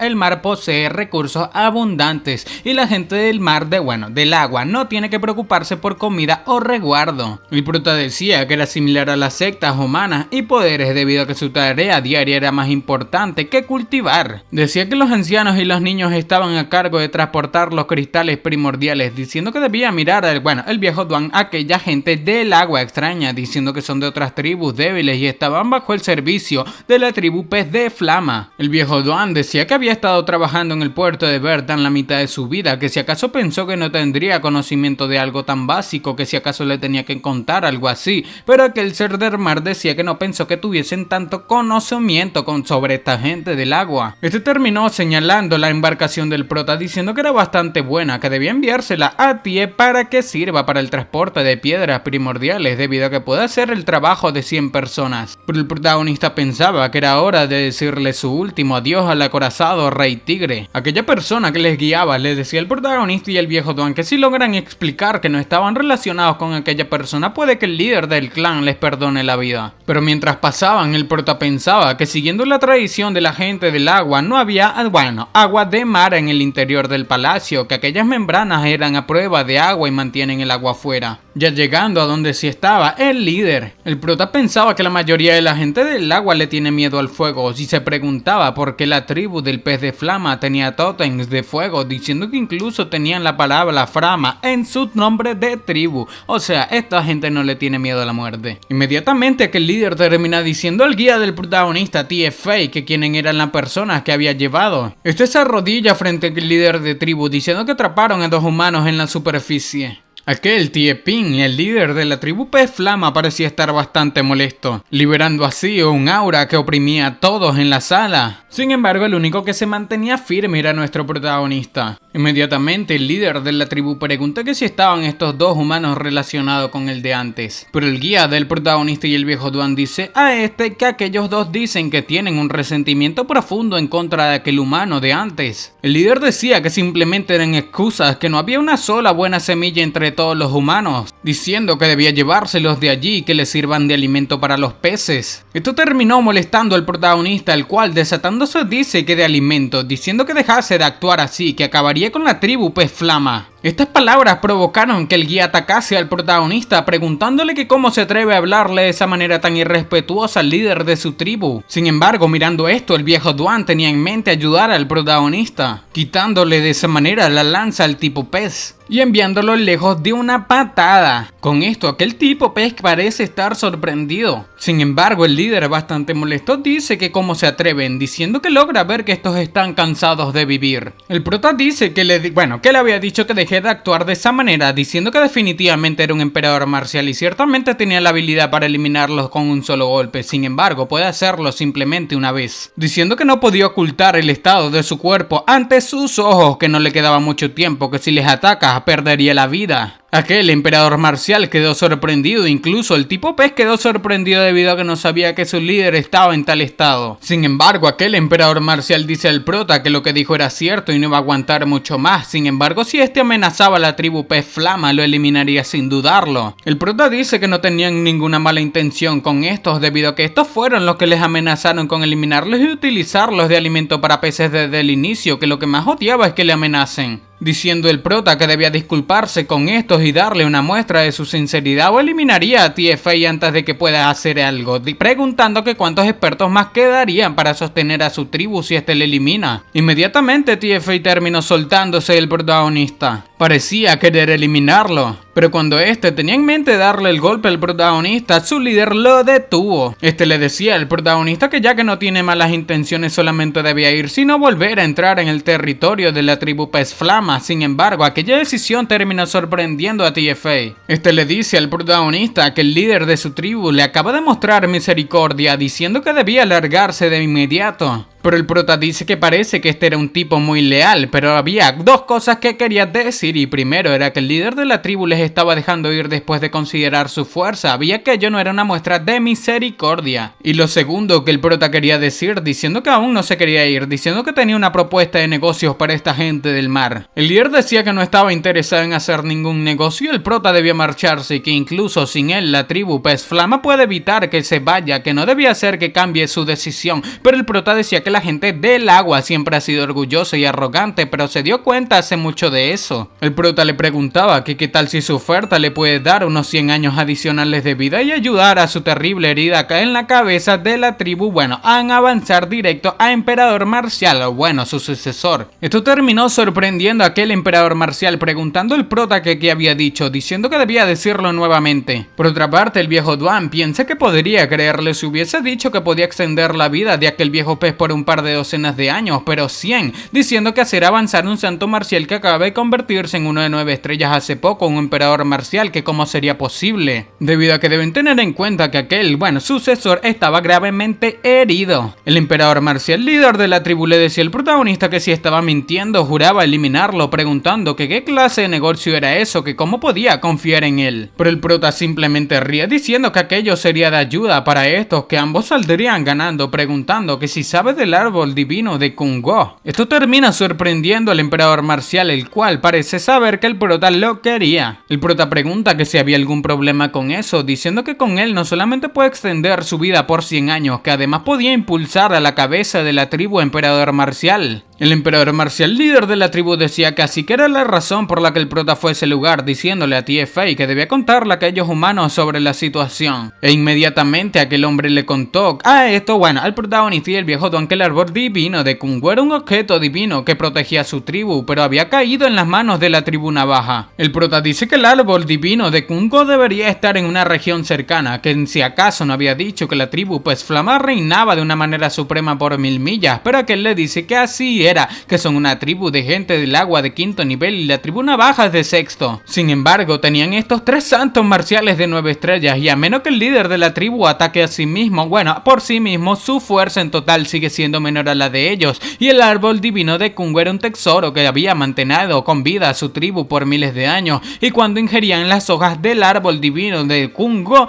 el mar posee recursos abundantes y la gente del mar del agua no tiene que preocuparse por comida o resguardo. El prota decía que era similar a las sectas humanas y poderes debido a que su tarea diaria era más importante que cultivar. Decía que los ancianos y los niños estaban a cargo de transportar los cristales primordiales, diciendo que debía mirar el viejo Duan a aquella gente del agua extraña, diciendo que son de otras tribus débiles y estaban bajo el servicio de la tribu Pez de Flama. El viejo Duan decía que había estado trabajando en el puerto de Bertan la mitad de su vida, que si acaso pensó que no tendría conocimiento de algo tan básico, que si acaso le tenía que contar algo así, pero aquel ser del mar decía que no pensó que tuviesen tanto conocimiento sobre esta gente del agua. Este terminó señalando la embarcación del prota, diciendo que era bastante buena, que debía enviársela a Tie para que sirva para el transporte de piedras primordiales, debido a que puede hacer el trabajo de 100 personas. Pero el protagonista pensaba que era hora de decirle su último adiós al acorazado Rey Tigre. Aquella persona que les guiaba le decía al protagonista y el viejo Duan que si logran explicar que no estaban relacionados con aquella persona, puede que el líder del clan les perdone la vida. Pero mientras pasaban, el prota pensaba que siguiendo la tradición de la gente del agua, no había agua de mar en el interior del palacio, que aquellas membranas eran a prueba de agua y mantienen el agua afuera. Ya llegando a donde sí estaba el líder, el prota pensaba que la mayoría de la gente del agua le tiene miedo al fuego y se preguntaba por qué la tribu del Pez de Flama tenía tótems de fuego, diciendo que incluso tenían la palabra Frama en su nombre de tribu. O sea, esta gente no le tiene miedo a la muerte. Inmediatamente aquel líder termina diciendo al guía del protagonista, Tie-Fei, que quién eran las personas que había llevado. Este se arrodilla frente al líder de tribu, diciendo que atraparon a 2 humanos en la superficie. Aquel Tie-Ping, el líder de la tribu Pez Flama, parecía estar bastante molesto, liberando así un aura que oprimía a todos en la sala. Sin embargo, el único que se mantenía firme era nuestro protagonista. Inmediatamente el líder de la tribu pregunta que si estaban estos 2 humanos relacionados con el de antes. Pero el guía del protagonista y el viejo Duan dice a que aquellos 2 dicen que tienen un resentimiento profundo en contra de aquel humano de antes. El líder decía que simplemente eran excusas, que no había una sola buena semilla entre todos los humanos, diciendo que debía llevárselos de allí y que les sirvan de alimento para los peces. Esto terminó molestando al protagonista, el cual desatándose dice que de alimento, diciendo que dejase de actuar así, que acabaría con la tribu Pez Flama. Estas palabras provocaron que el guía atacase al protagonista, preguntándole que cómo se atreve a hablarle de esa manera tan irrespetuosa al líder de su tribu. Sin embargo, mirando esto, el viejo Duan tenía en mente ayudar al protagonista, quitándole de esa manera la lanza al tipo pez y enviándolo lejos de una patada. Con esto, aquel tipo pez parece estar sorprendido. Sin embargo, el líder, bastante molesto, dice que cómo se atreven, diciendo que logra ver que estos están cansados de vivir. El prota dice que le había dicho que dejé de actuar de esa manera, diciendo que definitivamente era un emperador marcial y ciertamente tenía la habilidad para eliminarlos con un solo golpe. Sin embargo, puede hacerlo simplemente una vez, diciendo que no podía ocultar el estado de su cuerpo ante sus ojos, que no le quedaba mucho tiempo, que si les ataca perdería la vida. Aquel emperador marcial quedó sorprendido, incluso el tipo pez quedó sorprendido debido a que no sabía que su líder estaba en tal estado. Sin embargo, aquel emperador marcial dice al prota que lo que dijo era cierto y no iba a aguantar mucho más. Sin embargo, si este amenazaba a la tribu Pez Flama, lo eliminaría sin dudarlo. El prota dice que no tenían ninguna mala intención con estos, debido a que estos fueron los que les amenazaron con eliminarlos y utilizarlos de alimento para peces desde el inicio, que lo que más odiaba es que le amenacen. diciendo el prota que debía disculparse con estos y darle una muestra de su sinceridad o eliminaría a TFA antes de que pueda hacer algo, preguntando que cuántos expertos más quedarían para sostener a su tribu si este le elimina. Inmediatamente TFA terminó soltándose el protagonista. Parecía querer eliminarlo, pero cuando este tenía en mente darle el golpe al protagonista, su líder lo detuvo. Este le decía al protagonista que ya que no tiene malas intenciones solamente debía ir, sino volver a entrar en el territorio de la tribu Pez Flama. Sin embargo, aquella decisión terminó sorprendiendo a TFA. Este le dice al protagonista que el líder de su tribu le acaba de mostrar misericordia, diciendo que debía largarse de inmediato. Pero el prota dice que parece que este era un tipo muy leal, pero había dos cosas que quería decir, y primero era que el líder de la tribu les estaba dejando ir después de considerar su fuerza, había que ello no era una muestra de misericordia. Y lo segundo que el prota quería decir, diciendo que aún no se quería ir, diciendo que tenía una propuesta de negocios para esta gente del mar. El líder decía que no estaba interesado en hacer ningún negocio, el prota debía marcharse y que incluso sin él la tribu Pez Flama puede evitar que se vaya, que no debía hacer que cambie su decisión, pero el prota decía que la gente del agua siempre ha sido orgullosa y arrogante, pero se dio cuenta hace mucho de eso. El prota le preguntaba que qué tal si su oferta le puede dar unos 100 años adicionales de vida y ayudar a su terrible herida acá en la cabeza de la tribu, bueno, a avanzar directo a Emperador Marcial, o bueno, su sucesor. Esto terminó sorprendiendo a aquel Emperador Marcial, preguntando al prota que qué había dicho, diciendo que debía decirlo nuevamente. Por otra parte, el viejo Duan piensa que podría creerle si hubiese dicho que podía extender la vida de aquel viejo pez por un par de docenas de años, pero 100, diciendo que hacer avanzar un santo marcial que acaba de convertirse en uno de 9 estrellas hace poco, un emperador marcial, que cómo sería posible, debido a que deben tener en cuenta que aquel, bueno, sucesor estaba gravemente herido. El emperador marcial líder de la tribu le decía al protagonista que si estaba mintiendo, juraba eliminarlo, preguntando que qué clase de negocio era eso, que cómo podía confiar en él. Pero el prota simplemente ríe, diciendo que aquello sería de ayuda para estos, que ambos saldrían ganando, preguntando que si sabe del árbol divino de Kungo. Esto termina sorprendiendo al emperador marcial, el cual parece saber que el prota lo quería. El prota pregunta que si había algún problema con eso, diciendo que con él no solamente puede extender su vida por 100 años, que además podía impulsar a la cabeza de la tribu emperador marcial. El emperador marcial líder de la tribu decía que así que era la razón por la que el prota fue a ese lugar, diciéndole a TFA que debía contarle a aquellos humanos sobre la situación. E inmediatamente aquel hombre le contó al protagonista y el viejo Duan que el árbol divino de Kungo era un objeto divino que protegía a su tribu, pero había caído en las manos de la tribu navaja. El prota dice que el árbol divino de Kungo debería estar en una región cercana, que si acaso no había dicho que la tribu Pez Flama reinaba de una manera suprema por 1000 millas, pero aquel le dice que así era, que son una tribu de gente del agua de 5º nivel y la tribu navaja es de 6º. Sin embargo, tenían estos 3 santos marciales de 9 estrellas y a menos que el líder de la tribu ataque a sí mismo, por sí mismo, su fuerza en total sigue siendo menor a la de ellos, y el árbol divino de Kungo era un tesoro que había mantenido con vida a su tribu por miles de años, y cuando ingerían las hojas del árbol divino de Kungo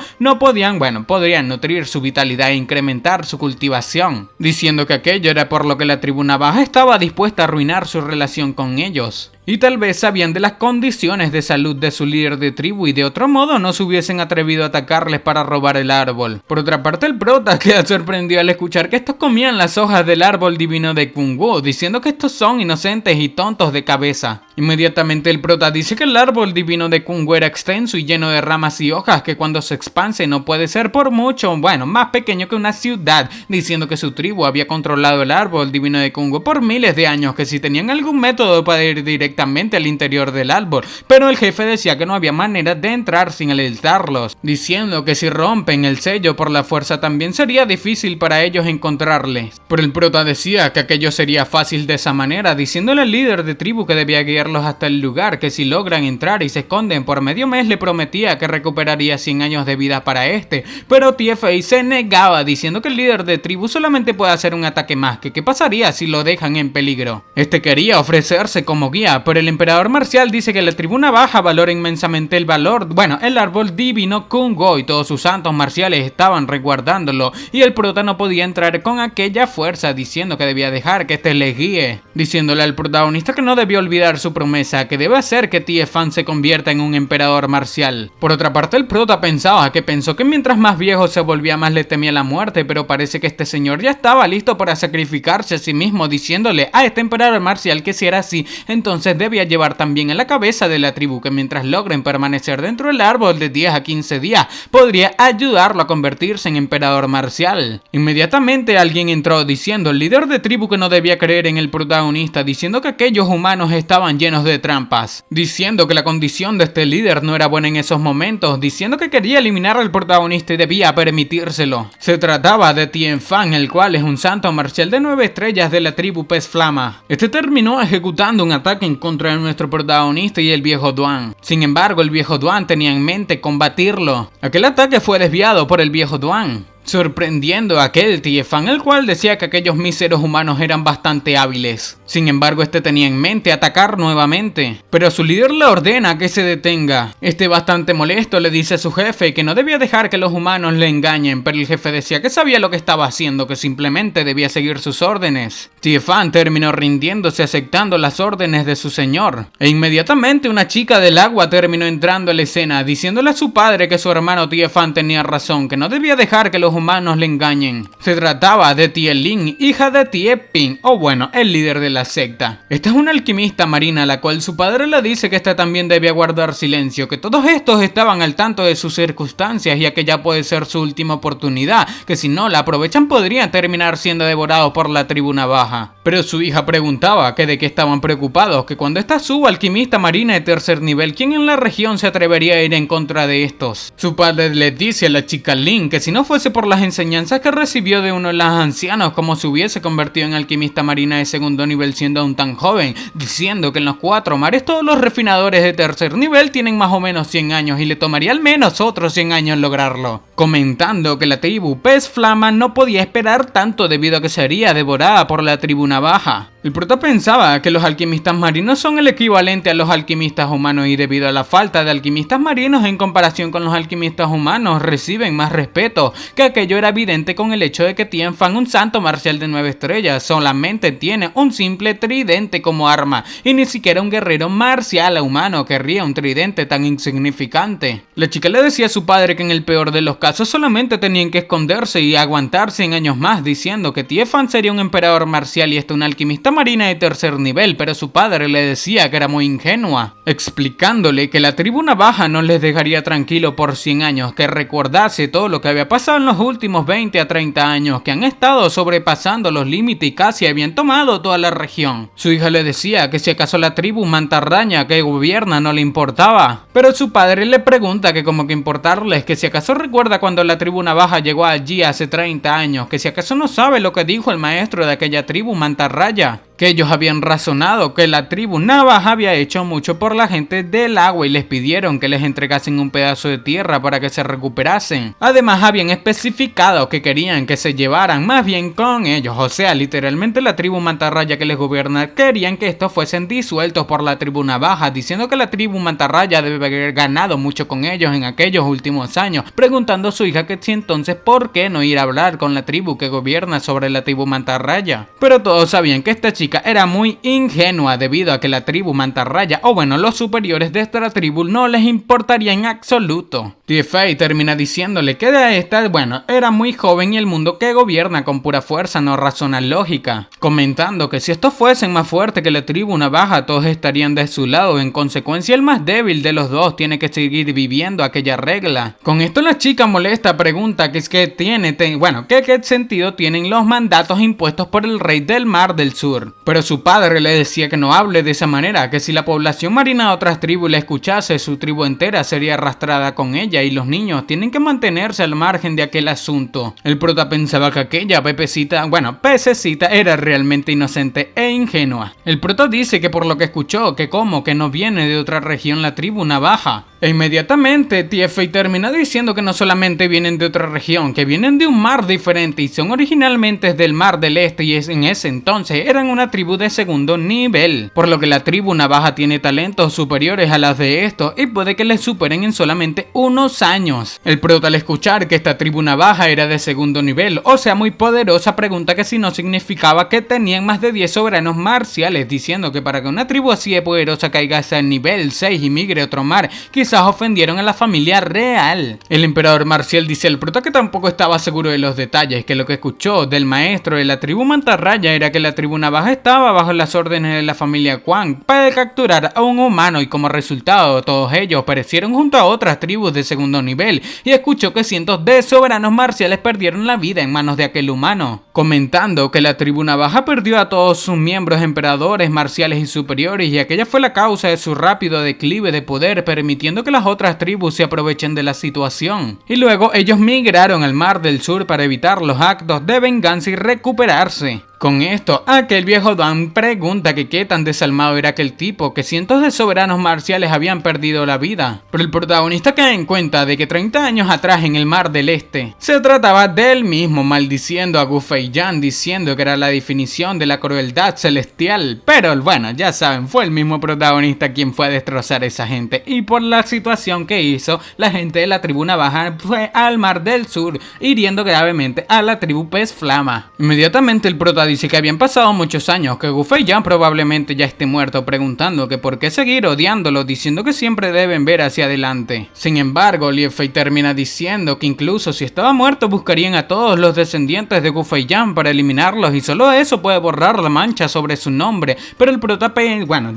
podrían nutrir su vitalidad e incrementar su cultivación, diciendo que aquello era por lo que la tribu navaja estaba dispuesta a arruinar su relación con ellos. Y tal vez sabían de las condiciones de salud de su líder de tribu y de otro modo no se hubiesen atrevido a atacarles para robar el árbol. Por otra parte, el prota queda sorprendido al escuchar que estos comían las hojas del árbol divino de Kungo, diciendo que estos son inocentes y tontos de cabeza. Inmediatamente el prota dice que el árbol divino de Kungo era extenso y lleno de ramas y hojas, que cuando se expande no puede ser por mucho, más pequeño que una ciudad, diciendo que su tribu había controlado el árbol divino de Kungo por miles de años, que si tenían algún método para ir directamente al interior del árbol, pero el jefe decía que no había manera de entrar sin alertarlos, diciendo que si rompen el sello por la fuerza también sería difícil para ellos encontrarles. Pero el prota decía que aquello sería fácil de esa manera, diciéndole al líder de tribu que debía guiarlos hasta el lugar, que si logran entrar y se esconden por medio mes le prometía que recuperaría 100 años de vida para este, pero TFA se negaba, diciendo que el líder de tribu solamente puede hacer un ataque más, que qué pasaría si lo dejan en peligro. Este quería ofrecerse como guía, pero el emperador marcial dice que la tribu navaja valora inmensamente el árbol divino Kungo y todos sus santos marciales estaban resguardándolo, y el prota no podía entrar con aquella fuerza, diciendo que debía dejar que este le guíe, diciéndole al protagonista que no debió olvidar su promesa, que debe hacer que TFA se convierta en un emperador marcial. Por otra parte, el prota pensó que mientras más viejo se volvía más le temía la muerte, pero parece que este señor ya estaba listo para sacrificarse a sí mismo, diciéndole a este emperador marcial que si era así, entonces les debía llevar también a la cabeza de la tribu, que mientras logren permanecer dentro del árbol de 10 a 15 días, podría ayudarlo a convertirse en emperador marcial. Inmediatamente alguien entró diciendo, el líder de tribu, que no debía creer en el protagonista, diciendo que aquellos humanos estaban llenos de trampas, diciendo que la condición de este líder no era buena en esos momentos, diciendo que quería eliminar al protagonista y debía permitírselo. Se trataba de Tien Fan, el cual es un santo marcial de 9 estrellas de la tribu Pez Flama. Este terminó ejecutando un ataque en contra de nuestro protagonista y el viejo Duan. Sin embargo, el viejo Duan tenía en mente combatirlo. Aquel ataque fue desviado por el viejo Duan, sorprendiendo a aquel Tien Fan, el cual decía que aquellos míseros humanos eran bastante hábiles. Sin embargo, este tenía en mente atacar nuevamente, pero su líder le ordena que se detenga. Este, bastante molesto, le dice a su jefe que no debía dejar que los humanos le engañen, pero el jefe decía que sabía lo que estaba haciendo, que simplemente debía seguir sus órdenes. Tien Fan terminó rindiéndose, aceptando las órdenes de su señor, e inmediatamente una chica del agua terminó entrando a la escena, diciéndole a su padre que su hermano Tien Fan tenía razón, que no debía dejar que los humanos le engañen. Se trataba de Tien Ling, hija de Tien Ping, o bueno, el líder de la secta. Esta es una alquimista marina, a la cual su padre le dice que esta también debía guardar silencio, que todos estos estaban al tanto de sus circunstancias, ya que ya puede ser su última oportunidad, que si no la aprovechan podrían terminar siendo devorados por la tribu navaja. Pero su hija preguntaba que de qué estaban preocupados, que cuando esta suba alquimista marina de tercer nivel, ¿quién en la región se atrevería a ir en contra de estos? Su padre le dice a la chica Lin que si no fuese por las enseñanzas que recibió de uno de los ancianos, como se hubiese convertido en alquimista marina de segundo nivel siendo aún tan joven, diciendo que en los 4 mares todos los refinadores de tercer nivel tienen más o menos 100 años y le tomaría al menos otros 100 años lograrlo, comentando que la tribu Pez Flama no podía esperar tanto debido a que sería devorada por la tribu navaja. El prota pensaba que los alquimistas marinos son el equivalente a los alquimistas humanos y debido a la falta de alquimistas marinos en comparación con los alquimistas humanos reciben más respeto, que aquello era evidente con el hecho de que Tien Fan, un santo marcial de 9 estrellas, solamente tiene un simple tridente como arma y ni siquiera un guerrero marcial humano querría un tridente tan insignificante. La chica le decía a su padre que en el peor de los casos solamente tenían que esconderse y aguantar 100 años más, diciendo que Tien Fan sería un emperador marcial y un alquimista marina de tercer nivel, pero su padre le decía que era muy ingenua, explicándole que la tribu navaja no les dejaría tranquilo por 100 años, que recordase todo lo que había pasado en los últimos 20 a 30 años, que han estado sobrepasando los límites y casi habían tomado toda la región. Su hija le decía que si acaso la tribu mantarraña que gobierna no le importaba, pero su padre le pregunta que como que importarles, que si acaso recuerda cuando la tribu navaja llegó allí hace 30 años, que si acaso no sabe lo que dijo el maestro de aquella tribu mantarraya, que ellos habían razonado que la tribu navaja había hecho mucho por la gente del agua y les pidieron que les entregasen un pedazo de tierra para que se recuperasen. Además habían especificado que querían que se llevaran más bien con ellos, o sea, literalmente la tribu mantarraya que les gobierna querían que estos fuesen disueltos por la tribu navaja, diciendo que la tribu mantarraya debe haber ganado mucho con ellos en aquellos últimos años, preguntando a su hija que si entonces por qué no ir a hablar con la tribu que gobierna sobre la tribu mantarraya. Pero todos sabían que esta chica era muy ingenua debido a que la tribu mantarraya, o bueno, los superiores de esta tribu no les importaría en absoluto. Tien Fei termina diciéndole que de esta, bueno, era muy joven y el mundo que gobierna con pura fuerza no razona lógica, comentando que si estos fuesen más fuertes que la tribu navaja todos estarían de su lado, en consecuencia el más débil de los dos tiene que seguir viviendo aquella regla. Con esto la chica molesta pregunta que es que qué sentido tienen los mandatos impuestos por el rey del mar del sur. Pero su padre le decía que no hable de esa manera, que si la población marina de otras tribus le escuchase, su tribu entera sería arrastrada con ella y los niños tienen que mantenerse al margen de aquel asunto. El prota pensaba que aquella pececita era realmente inocente e ingenua. El prota dice que por lo que escuchó, que como que no viene de otra región la tribu navaja. E inmediatamente Tien Fei termina diciendo que no solamente vienen de otra región, que vienen de un mar diferente y son originalmente del mar del este y en ese entonces eran una tribu de segundo nivel, por lo que la tribu navaja tiene talentos superiores a las de estos y puede que les superen en solamente unos años. El prota al escuchar que esta tribu navaja era de segundo nivel, o sea muy poderosa, pregunta que si no significaba que tenían más de 10 soberanos marciales, diciendo que para que una tribu así de poderosa caiga hasta el nivel 6 y migre a otro mar, quizás quizás ofendieron a la familia real. El emperador Marcial dice al prota que tampoco estaba seguro de los detalles, que lo que escuchó del maestro de la tribu Mantarraya era que la tribu Navaja estaba bajo las órdenes de la familia Quan para capturar a un humano, y como resultado todos ellos perecieron junto a otras tribus de segundo nivel, y escuchó que cientos de soberanos marciales perdieron la vida en manos de aquel humano, comentando que la tribu Navaja perdió a todos sus miembros emperadores marciales y superiores, y aquella fue la causa de su rápido declive de poder, permitiendo que las otras tribus se aprovechen de la situación. Y luego ellos migraron al Mar del Sur para evitar los actos de venganza y recuperarse. Con esto, aquel viejo Dan pregunta que qué tan desalmado era aquel tipo, que cientos de soberanos marciales habían perdido la vida. Pero el protagonista cae en cuenta de que 30 años atrás en el Mar del Este se trataba de él mismo, maldiciendo a Gu Feiyan, diciendo que era la definición de la crueldad celestial. Pero bueno, ya saben, fue el mismo protagonista quien fue a destrozar a esa gente, y por la situación que hizo, la gente de la tribu Navaja fue al Mar del Sur, hiriendo gravemente a la tribu Pez Flama. Inmediatamente el protagonista dice que habían pasado muchos años, que Gu Feiyan probablemente ya esté muerto, preguntando que por qué seguir odiándolo, diciendo que siempre deben ver hacia adelante. Sin embargo, Liu Fei termina diciendo que incluso si estaba muerto buscarían a todos los descendientes de Gu Feiyan para eliminarlos, y solo eso puede borrar la mancha sobre su nombre. Pero el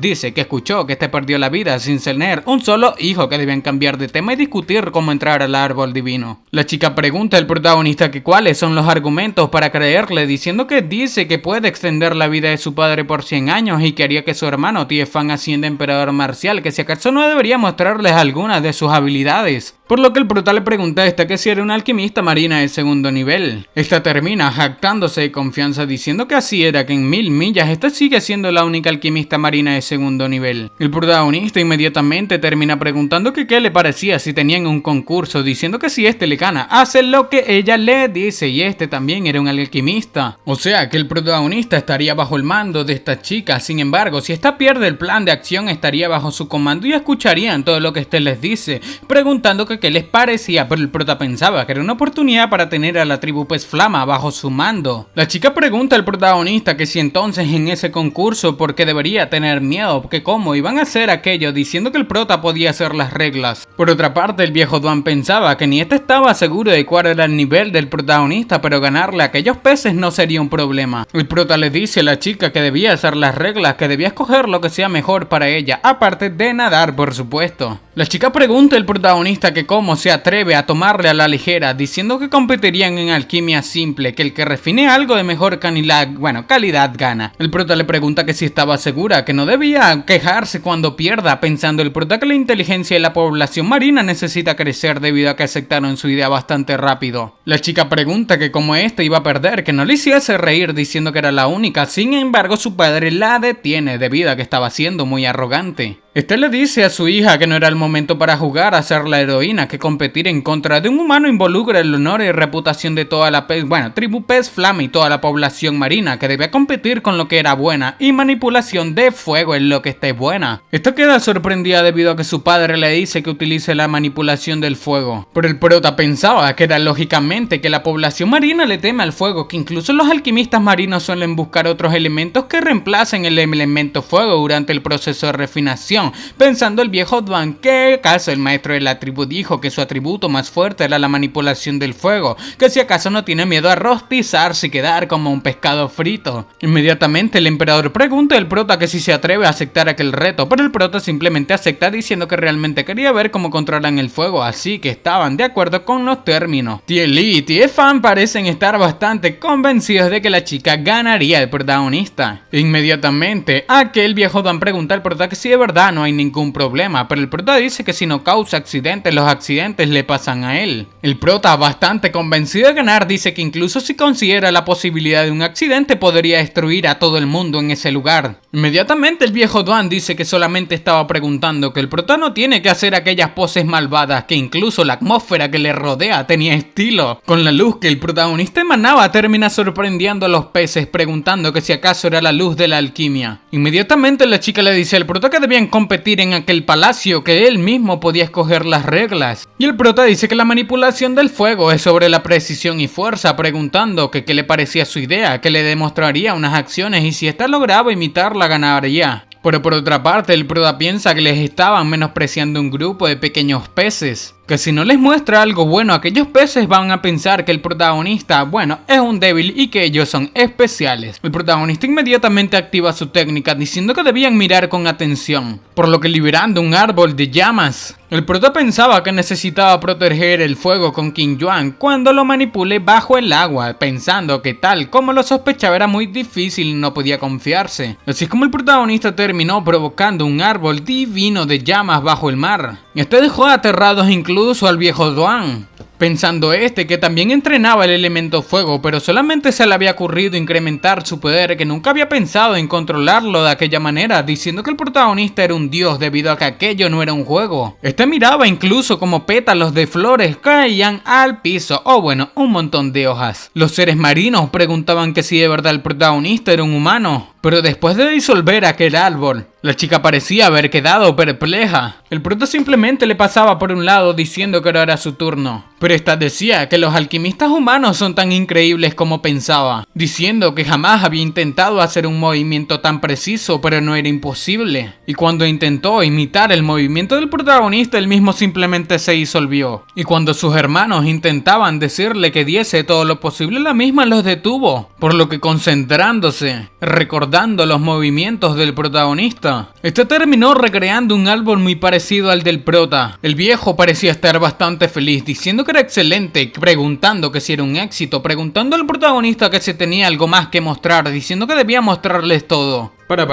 dice que escuchó que este perdió la vida sin tener un solo hijo, que debían cambiar de tema y discutir cómo entrar al árbol divino. La chica pregunta al protagonista que cuáles son los argumentos para creerle, diciendo que dice que puede extender la vida de su padre por 100 años y que haría que su hermano Tiefan ascienda a emperador marcial, que si acaso no debería mostrarles algunas de sus habilidades. Por lo que el prota le pregunta a esta que si era una alquimista marina de segundo nivel. Esta termina jactándose de confianza, diciendo que así era, que en 1000 millas esta sigue siendo la única alquimista marina de segundo nivel. El protagonista inmediatamente termina preguntando que qué le parecía si tenían un concurso, diciendo que si este le gana, hace lo que ella le dice, y este también era un alquimista. O sea que el protagonista estaría bajo el mando de esta chica. Sin embargo, si esta pierde el plan de acción, estaría bajo su comando y escucharían todo lo que este les dice, preguntando que qué les parecía, pero el prota pensaba que era una oportunidad para tener a la tribu Pez Flama bajo su mando. La chica pregunta al protagonista que si entonces en ese concurso porque debería tener miedo, que cómo iban a hacer aquello, diciendo que el prota podía hacer las reglas. Por otra parte, el viejo Duan pensaba que ni este estaba seguro de cuál era el nivel del protagonista, pero ganarle a aquellos peces no sería un problema. El prota le dice a la chica que debía hacer las reglas, que debía escoger lo que sea mejor para ella, aparte de nadar, por supuesto. La chica pregunta al protagonista que cómo se atreve a tomarle a la ligera, diciendo que competirían en alquimia simple, que el que refine algo de mejor calidad gana. El prota le pregunta que si estaba segura, que no debía quejarse cuando pierda, pensando el prota que la inteligencia de la población marina necesita crecer debido a que aceptaron su idea bastante rápido. La chica pregunta que como este iba a perder, que no le hiciese reír, diciendo que era la única. Sin embargo, su padre la detiene debido a que estaba siendo muy arrogante. Este le dice a su hija que no era el momento para jugar a ser la heroína, que competir en contra de un humano involucra el honor y reputación de toda la tribu Pez Flama y toda la población marina, que debía competir con lo que era buena, y manipulación de fuego en lo que esté buena. Esta queda sorprendida debido a que su padre le dice que utilice la manipulación del fuego. Pero el prota pensaba que era lógicamente que la población marina le teme al fuego, que incluso los alquimistas marinos suelen buscar otros elementos que reemplacen el elemento fuego durante el proceso de refinación, pensando el viejo Duan que acaso el maestro de la tribu dijo que su atributo más fuerte era la manipulación del fuego, que si acaso no tiene miedo a rostizarse y quedar como un pescado frito. Inmediatamente el emperador pregunta al prota que si se atreve a aceptar aquel reto, pero el prota simplemente acepta diciendo que realmente quería ver cómo controlan el fuego, así que estaban de acuerdo con los términos. Tie Li y Tie Fan parecen estar bastante convencidos de que la chica ganaría el protagonista. Inmediatamente aquel viejo Duan pregunta al prota que si de verdad no hay ningún problema, pero el prota dice que si no causa accidentes, los accidentes le pasan a él. El prota, bastante convencido de ganar, dice que incluso si considera la posibilidad de un accidente podría destruir a todo el mundo en ese lugar. Inmediatamente el viejo Duan dice que solamente estaba preguntando, que el prota no tiene que hacer aquellas poses malvadas, que incluso la atmósfera que le rodea tenía estilo. Con la luz que el protagonista emanaba termina sorprendiendo a los peces, preguntando que si acaso era la luz de la alquimia. Inmediatamente la chica le dice al prota que debían competir en aquel palacio, que él mismo podía escoger las reglas. Y el prota dice que la manipulación del fuego es sobre la precisión y fuerza, preguntando que qué le parecía su idea, que le demostraría unas acciones y si ésta lograba imitarla ganaría. Pero por otra parte, el prota piensa que les estaban menospreciando un grupo de pequeños peces, que si no les muestra algo bueno, aquellos peces van a pensar que el protagonista, bueno, es un débil y que ellos son especiales. El protagonista inmediatamente activa su técnica diciendo que debían mirar con atención, por lo que liberando un árbol de llamas. El prota pensaba que necesitaba proteger el fuego con King Yuan cuando lo manipule bajo el agua, pensando que tal como lo sospechaba era muy difícil y no podía confiarse. Así es como el protagonista terminó provocando un árbol divino de llamas bajo el mar. Este dejó aterrados incluso al viejo Duan, pensando que también entrenaba el elemento fuego, pero solamente se le había ocurrido incrementar su poder, que nunca había pensado en controlarlo de aquella manera, diciendo que el protagonista era un dios debido a que aquello no era un juego. Este miraba incluso como pétalos de flores caían al piso, o bueno, un montón de hojas. Los seres marinos preguntaban que si de verdad el protagonista era un humano, pero después de disolver aquel árbol, la chica parecía haber quedado perpleja. El prota simplemente le pasaba por un lado diciendo que ahora era su turno, pero esta decía que los alquimistas humanos son tan increíbles como pensaba, diciendo que jamás había intentado hacer un movimiento tan preciso, pero no era imposible. Y cuando intentó imitar el movimiento del protagonista, él mismo simplemente se disolvió. Y cuando sus hermanos intentaban decirle que diese todo lo posible, la misma los detuvo, por lo que concentrándose, recordando los movimientos del protagonista, este terminó recreando un árbol muy parecido al del prota. El viejo parecía estar bastante feliz, diciendo que era excelente, preguntando que si era un éxito, preguntando al protagonista que si tenía algo más que mostrar, diciendo que debía mostrarles todo. Para.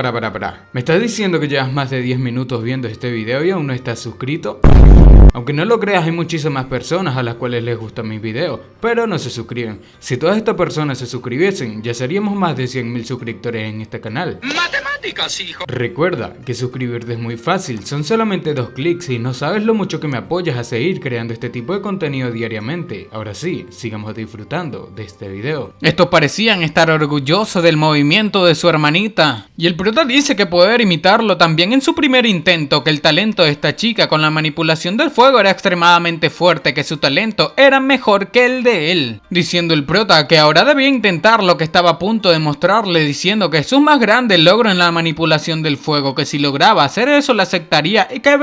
¿Me estás diciendo que llevas más de 10 minutos viendo este video y aún no estás suscrito? Aunque no lo creas, hay muchísimas personas a las cuales les gustan mis videos, pero no se suscriben. Si todas estas personas se suscribiesen, ya seríamos más de 100.000 suscriptores en este canal. ¡Matemáticas, hijo! Recuerda que suscribirte es muy fácil, son solamente 2 clics y no sabes lo mucho que me apoyas a seguir creando este tipo de contenido diariamente. Ahora sí, sigamos disfrutando de este video. Estos parecían estar orgullosos del movimiento de su hermanita, y el prota dice que poder imitarlo también en su primer intento, que el talento de esta chica con la manipulación del fuego era extremadamente fuerte, que su talento era mejor que el de él, diciendo el prota que ahora debía intentar lo que estaba a punto de mostrarle, diciendo que es su más grande logro en la manipulación del fuego, que si lograba hacer eso le aceptaría y que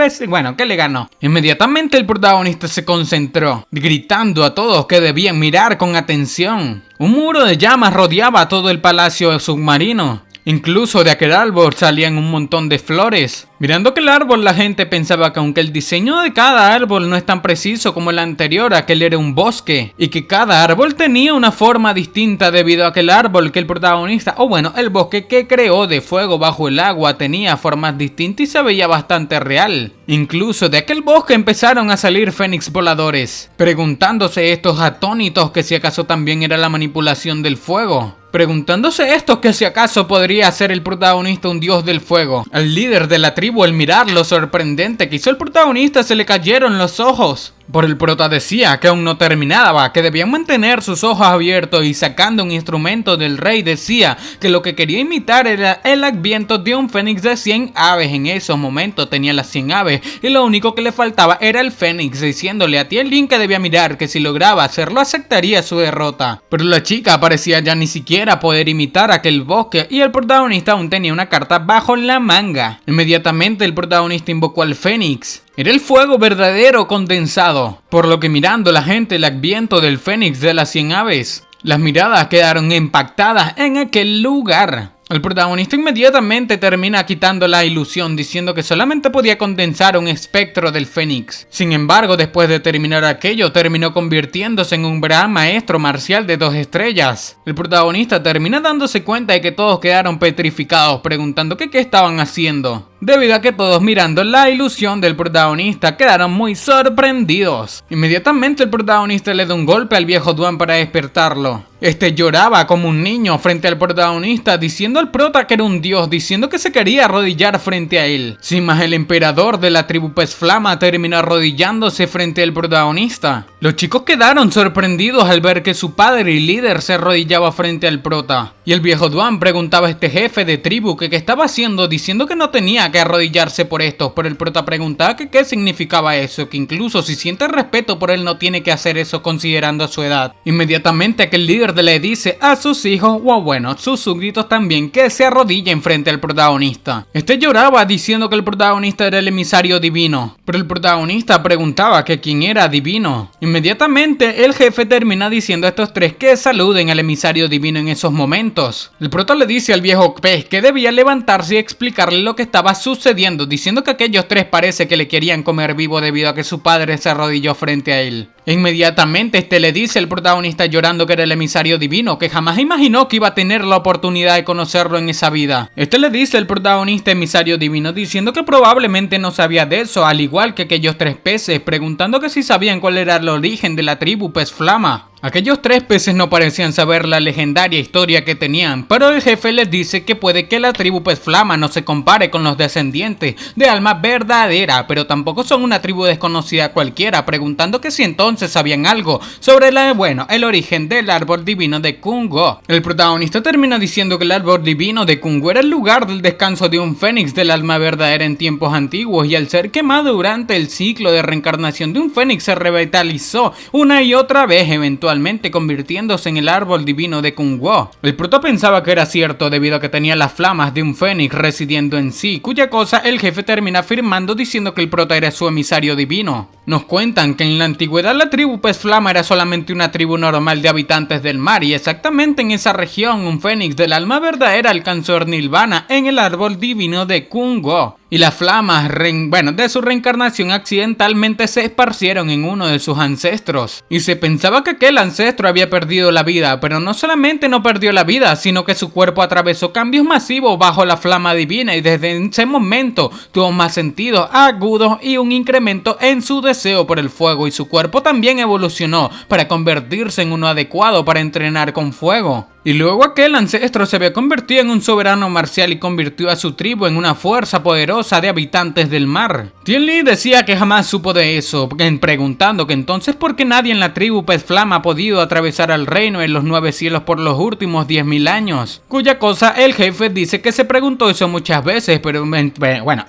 que le ganó. Inmediatamente el protagonista se concentró, gritando a todos que debían mirar con atención. Un muro de llamas rodeaba todo el palacio submarino. Incluso de aquel árbol salían un montón de flores. Mirando aquel árbol, la gente pensaba que aunque el diseño de cada árbol no es tan preciso como el anterior, aquel era un bosque, y que cada árbol tenía una forma distinta debido a aquel árbol que el protagonista, o bueno, el bosque que creó de fuego bajo el agua tenía formas distintas y se veía bastante real. Incluso de aquel bosque empezaron a salir fénix voladores, preguntándose estos atónitos que si acaso también era la manipulación del fuego. Preguntándose estos que si acaso podría ser el protagonista un dios del fuego. Al líder de la tribu, al mirar lo sorprendente que hizo el protagonista, se le cayeron los ojos. Por el prota decía que aún no terminaba, que debían mantener sus ojos abiertos, y sacando un instrumento del rey decía que lo que quería imitar era el adviento de un fénix de 100 aves. En esos momentos tenía las 100 aves y lo único que le faltaba era el fénix, diciéndole a Tianlin que debía mirar, que si lograba hacerlo aceptaría su derrota. Pero la chica parecía ya ni siquiera poder imitar aquel bosque y el protagonista aún tenía una carta bajo la manga. Inmediatamente el protagonista invocó al fénix. Era el fuego verdadero condensado, por lo que mirando la gente el adviento del fénix de las 100 aves, las miradas quedaron impactadas en aquel lugar. El protagonista inmediatamente termina quitando la ilusión, diciendo que solamente podía condensar un espectro del fénix. Sin embargo, después de terminar aquello, terminó convirtiéndose en un gran maestro marcial de 2 estrellas. El protagonista termina dándose cuenta de que todos quedaron petrificados, preguntando que qué estaban haciendo, debido a que todos mirando la ilusión del protagonista quedaron muy sorprendidos. Inmediatamente el protagonista le da un golpe al viejo Duan para despertarlo. Este lloraba como un niño frente al protagonista, diciendo al prota que era un dios, diciendo que se quería arrodillar frente a él. Sin más, el emperador de la tribu Pez Flama terminó arrodillándose frente al protagonista. Los chicos quedaron sorprendidos al ver que su padre y líder se arrodillaba frente al prota. Y el viejo Duan preguntaba a este jefe de tribu que qué estaba haciendo, diciendo que no tenía que arrodillarse por esto, pero el prota preguntaba que qué significaba eso, que incluso si siente respeto por él no tiene que hacer eso considerando su edad. Inmediatamente aquel líder le dice a sus hijos, o bueno, sus súbditos también, que se arrodillen frente al protagonista. Este lloraba diciendo que el protagonista era el emisario divino, pero el protagonista preguntaba que quién era divino. Inmediatamente el jefe termina diciendo a estos tres que saluden al emisario divino en esos momentos. El prota le dice al viejo pez que debía levantarse y explicarle lo que estaba sucediendo, diciendo que aquellos tres parece que le querían comer vivo debido a que su padre se arrodilló frente a él. Inmediatamente este le dice al protagonista llorando que era el emisario divino, que jamás imaginó que iba a tener la oportunidad de conocerlo en esa vida. Este le dice al protagonista emisario divino diciendo que probablemente no sabía de eso, al igual que aquellos tres peces, preguntando que si sabían cuál era el origen de la tribu Pez Flama. Aquellos tres peces no parecían saber la legendaria historia que tenían, pero el jefe les dice que puede que la tribu Pez Flama no se compare con los descendientes de alma verdadera, pero tampoco son una tribu desconocida cualquiera, preguntando que si entonces sabían algo sobre el origen del árbol divino de Kungo. El protagonista termina diciendo que el árbol divino de Kungo era el lugar del descanso de un fénix del alma verdadera en tiempos antiguos, y al ser quemado durante el ciclo de reencarnación de un fénix se revitalizó una y otra vez, eventualmente convirtiéndose en el árbol divino de Kungo. El prota pensaba que era cierto debido a que tenía las flamas de un fénix residiendo en sí, cuya cosa el jefe termina afirmando diciendo que el prota era su emisario divino. Nos cuentan que en la antigüedad la tribu Pez Flama era solamente una tribu normal de habitantes del mar, y exactamente en esa región un fénix del alma verdadera alcanzó el nirvana en el árbol divino de Kungo. Y las flamas de su reencarnación accidentalmente se esparcieron en uno de sus ancestros. Y se pensaba que aquel ancestro había perdido la vida, pero no solamente no perdió la vida, sino que su cuerpo atravesó cambios masivos bajo la flama divina, y desde ese momento tuvo más sentidos agudos y un incremento en su deseo por el fuego, y su cuerpo también evolucionó para convertirse en uno adecuado para entrenar con fuego. Y luego aquel ancestro se había convertido en un soberano marcial y convirtió a su tribu en una fuerza poderosa de habitantes del mar. Tien Lee decía que jamás supo de eso, preguntando que entonces por qué nadie en la tribu Pez Flama ha podido atravesar el reino en los 9 cielos por los últimos 10.000 años. Cuya cosa el jefe dice que se preguntó eso muchas veces, pero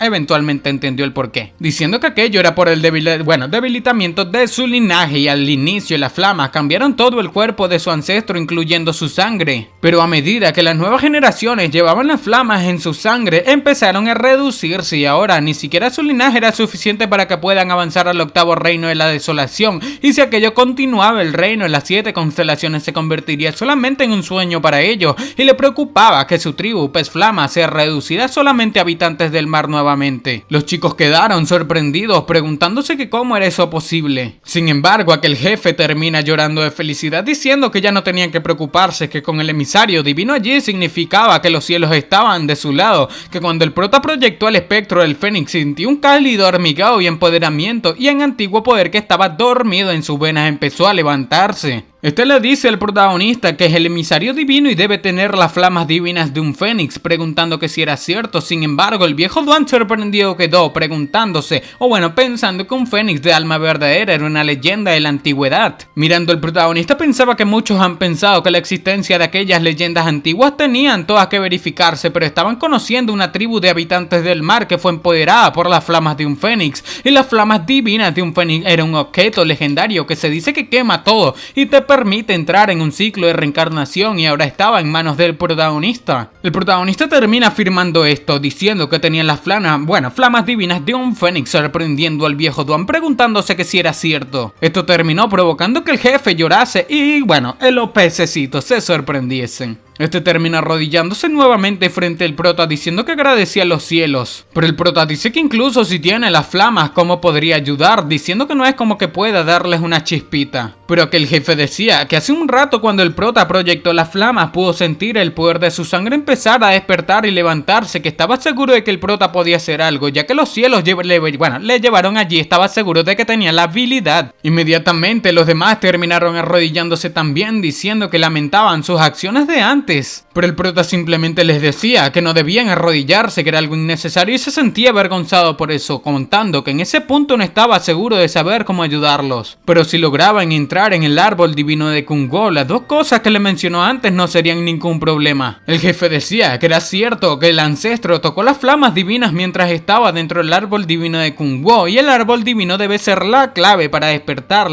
eventualmente entendió el porqué, diciendo que aquello era por el debilitamiento de su linaje, y al inicio las flamas cambiaron todo el cuerpo de su ancestro, incluyendo su sangre. Pero a medida que las nuevas generaciones llevaban las flamas en su sangre, empezaron a reducirse, y ahora ni siquiera su linaje era suficiente para que puedan avanzar al octavo reino de la desolación, y si aquello continuaba, el reino de las 7 constelaciones se convertiría solamente en un sueño para ellos, y le preocupaba que su tribu Pez Flama sea reducida solamente a habitantes del mar nuevamente. Los chicos quedaron sorprendidos, preguntándose que cómo era eso posible. Sin embargo, aquel jefe termina llorando de felicidad, diciendo que ya no tenían que preocuparse, que con el emisario divino allí significaba que los cielos estaban de su lado, que cuando el prota proyectó el espectro del fénix sintió un cálido hormigueo y empoderamiento, y un antiguo poder que estaba dormido en sus venas empezó a levantarse. Este le dice al protagonista que es el emisario divino y debe tener las flamas divinas de un fénix, preguntando que si era cierto. Sin embargo, el viejo Duan sorprendido quedó, pensando que un fénix de alma verdadera era una leyenda de la antigüedad. Mirando al protagonista, pensaba que muchos han pensado que la existencia de aquellas leyendas antiguas tenían todas que verificarse, pero estaban conociendo una tribu de habitantes del mar que fue empoderada por las flamas de un fénix, y las flamas divinas de un fénix era un objeto legendario que se dice que quema todo y te permite entrar en un ciclo de reencarnación, y ahora estaba en manos del protagonista. El protagonista termina afirmando esto, diciendo que tenían las flamas divinas de un fénix, sorprendiendo al viejo Duan, preguntándose que si era cierto. Esto terminó provocando que el jefe llorase y los pececitos se sorprendiesen. Este termina arrodillándose nuevamente frente al prota, diciendo que agradecía a los cielos. Pero el prota dice que incluso si tiene las flamas, ¿cómo podría ayudar? Diciendo que no es como que pueda darles una chispita. Pero que el jefe decía que hace un rato, cuando el prota proyectó las flamas, pudo sentir el poder de su sangre empezar a despertar y levantarse, que estaba seguro de que el prota podía hacer algo, ya que los cielos le llevaron allí, estaba seguro de que tenía la habilidad. Inmediatamente los demás terminaron arrodillándose también, diciendo que lamentaban sus acciones de antes, antes. Pero el prota simplemente les decía que no debían arrodillarse, que era algo innecesario, y se sentía avergonzado por eso, contando que en ese punto no estaba seguro de saber cómo ayudarlos. Pero si lograban entrar en el árbol divino de Kungo, las dos cosas que le mencionó antes no serían ningún problema. El jefe decía que era cierto que el ancestro tocó las flamas divinas mientras estaba dentro del árbol divino de Kungo, y el árbol divino debe ser la clave para despertar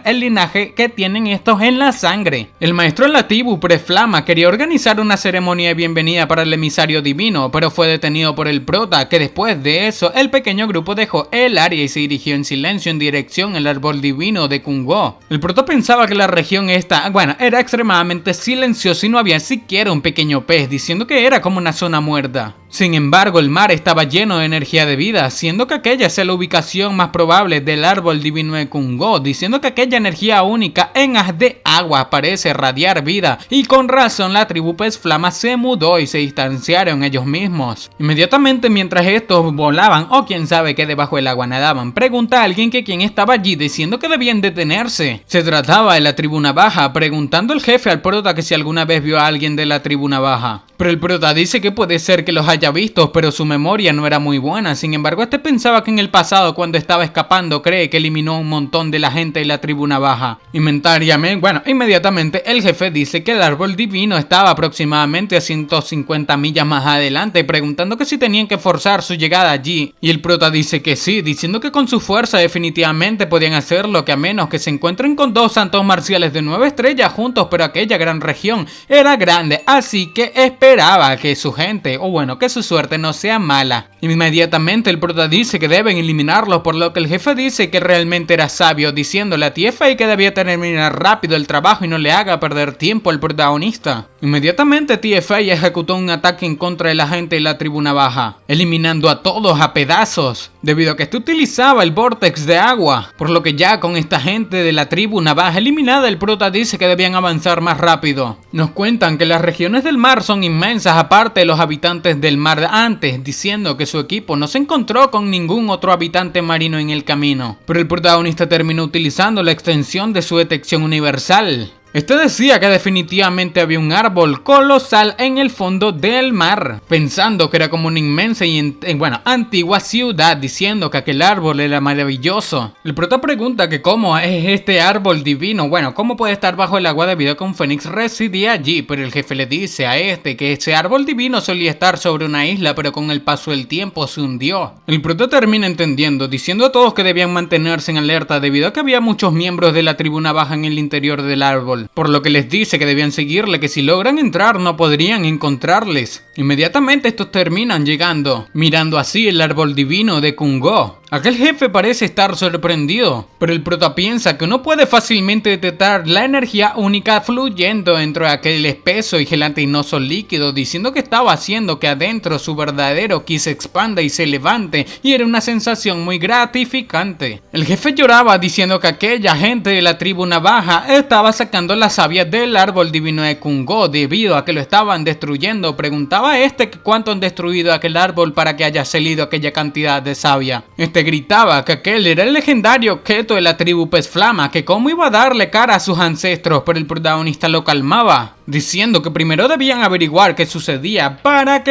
el linaje que tienen estos en la sangre. El maestro de la tribu Preflama quería organizar una ceremonia de bienvenida para el emisario divino, pero fue detenido por el prota, que después de eso el pequeño grupo dejó el área y se dirigió en silencio en dirección al árbol divino de Kungo. El prota pensaba que la región era extremadamente silenciosa y no había siquiera un pequeño pez, diciendo que era como una zona muerta. Sin embargo, el mar estaba lleno de energía de vida, siendo que aquella sea la ubicación más probable del árbol divino de Kungo, diciendo que aquella energía única en haz de agua parece radiar vida, y con razón la tribu Pez Flama se mudó y se distanciaron ellos mismos. Inmediatamente mientras estos volaban, o quién sabe que debajo del agua nadaban, pregunta a alguien que quién estaba allí, diciendo que debían detenerse. Se trataba de la tribu Navaja, preguntando el jefe al prota que si alguna vez vio a alguien de la tribu Navaja. Pero el prota dice que puede ser que los haya visto, pero su memoria no era muy buena. Sin embargo, este pensaba que en el pasado, cuando estaba escapando, cree que eliminó un montón de la gente de la tribu Navaja. Inmediatamente el jefe dice que el árbol divino estaba aproximadamente a 150 millas más adelante, preguntando que si tenían que forzar su llegada allí. Y el prota dice que sí, diciendo que con su fuerza definitivamente podían hacerlo, que a menos que se encuentren con dos santos marciales de 9 estrellas juntos, pero aquella gran región era grande, así que esperaba que su gente, que su suerte no sea mala. Inmediatamente el prota dice que deben eliminarlos, por lo que el jefe dice que realmente era sabio, diciéndole a TFA que debía terminar rápido el trabajo y no le haga perder tiempo al protagonista. Inmediatamente TFA ejecutó un ataque en contra de la gente de la tribu Navaja, eliminando a todos a pedazos, debido a que este utilizaba el vórtex de agua, por lo que ya con esta gente de la tribu Navaja eliminada, el prota dice que debían avanzar más rápido. Nos cuentan que las regiones del mar son inmensas, aparte de los habitantes del mar antes, diciendo que su equipo no se encontró con ningún otro habitante marino en el camino, pero el protagonista terminó utilizando la extensión de su detección universal. Este decía que definitivamente había un árbol colosal en el fondo del mar, pensando que era como una inmensa y antigua ciudad, diciendo que aquel árbol era maravilloso. El prota pregunta que cómo es este árbol divino, cómo puede estar bajo el agua debido a que un fénix residía allí, pero el jefe le dice a que ese árbol divino solía estar sobre una isla, pero con el paso del tiempo se hundió. El prota termina entendiendo, diciendo a todos que debían mantenerse en alerta debido a que había muchos miembros de la tribu Navaja en el interior del árbol, por lo que les dice que debían seguirle, que si logran entrar no podrían encontrarles. Inmediatamente estos terminan llegando, mirando así el árbol divino de Kungo. Aquel jefe parece estar sorprendido, pero el prota piensa que uno puede fácilmente detectar la energía única fluyendo dentro de aquel espeso y gelatinoso líquido, diciendo que estaba haciendo que adentro su verdadero ki se expanda y se levante, y era una sensación muy gratificante. El jefe lloraba diciendo que aquella gente de la tribu Navaja estaba sacando la savia del árbol divino de Kungo debido a que lo estaban destruyendo. Preguntaba que cuánto han destruido aquel árbol para que haya salido aquella cantidad de savia. Gritaba que aquel era el legendario Keto de la tribu Pez Flama, que cómo iba a darle cara a sus ancestros, pero el protagonista lo calmaba, diciendo que primero debían averiguar qué sucedía para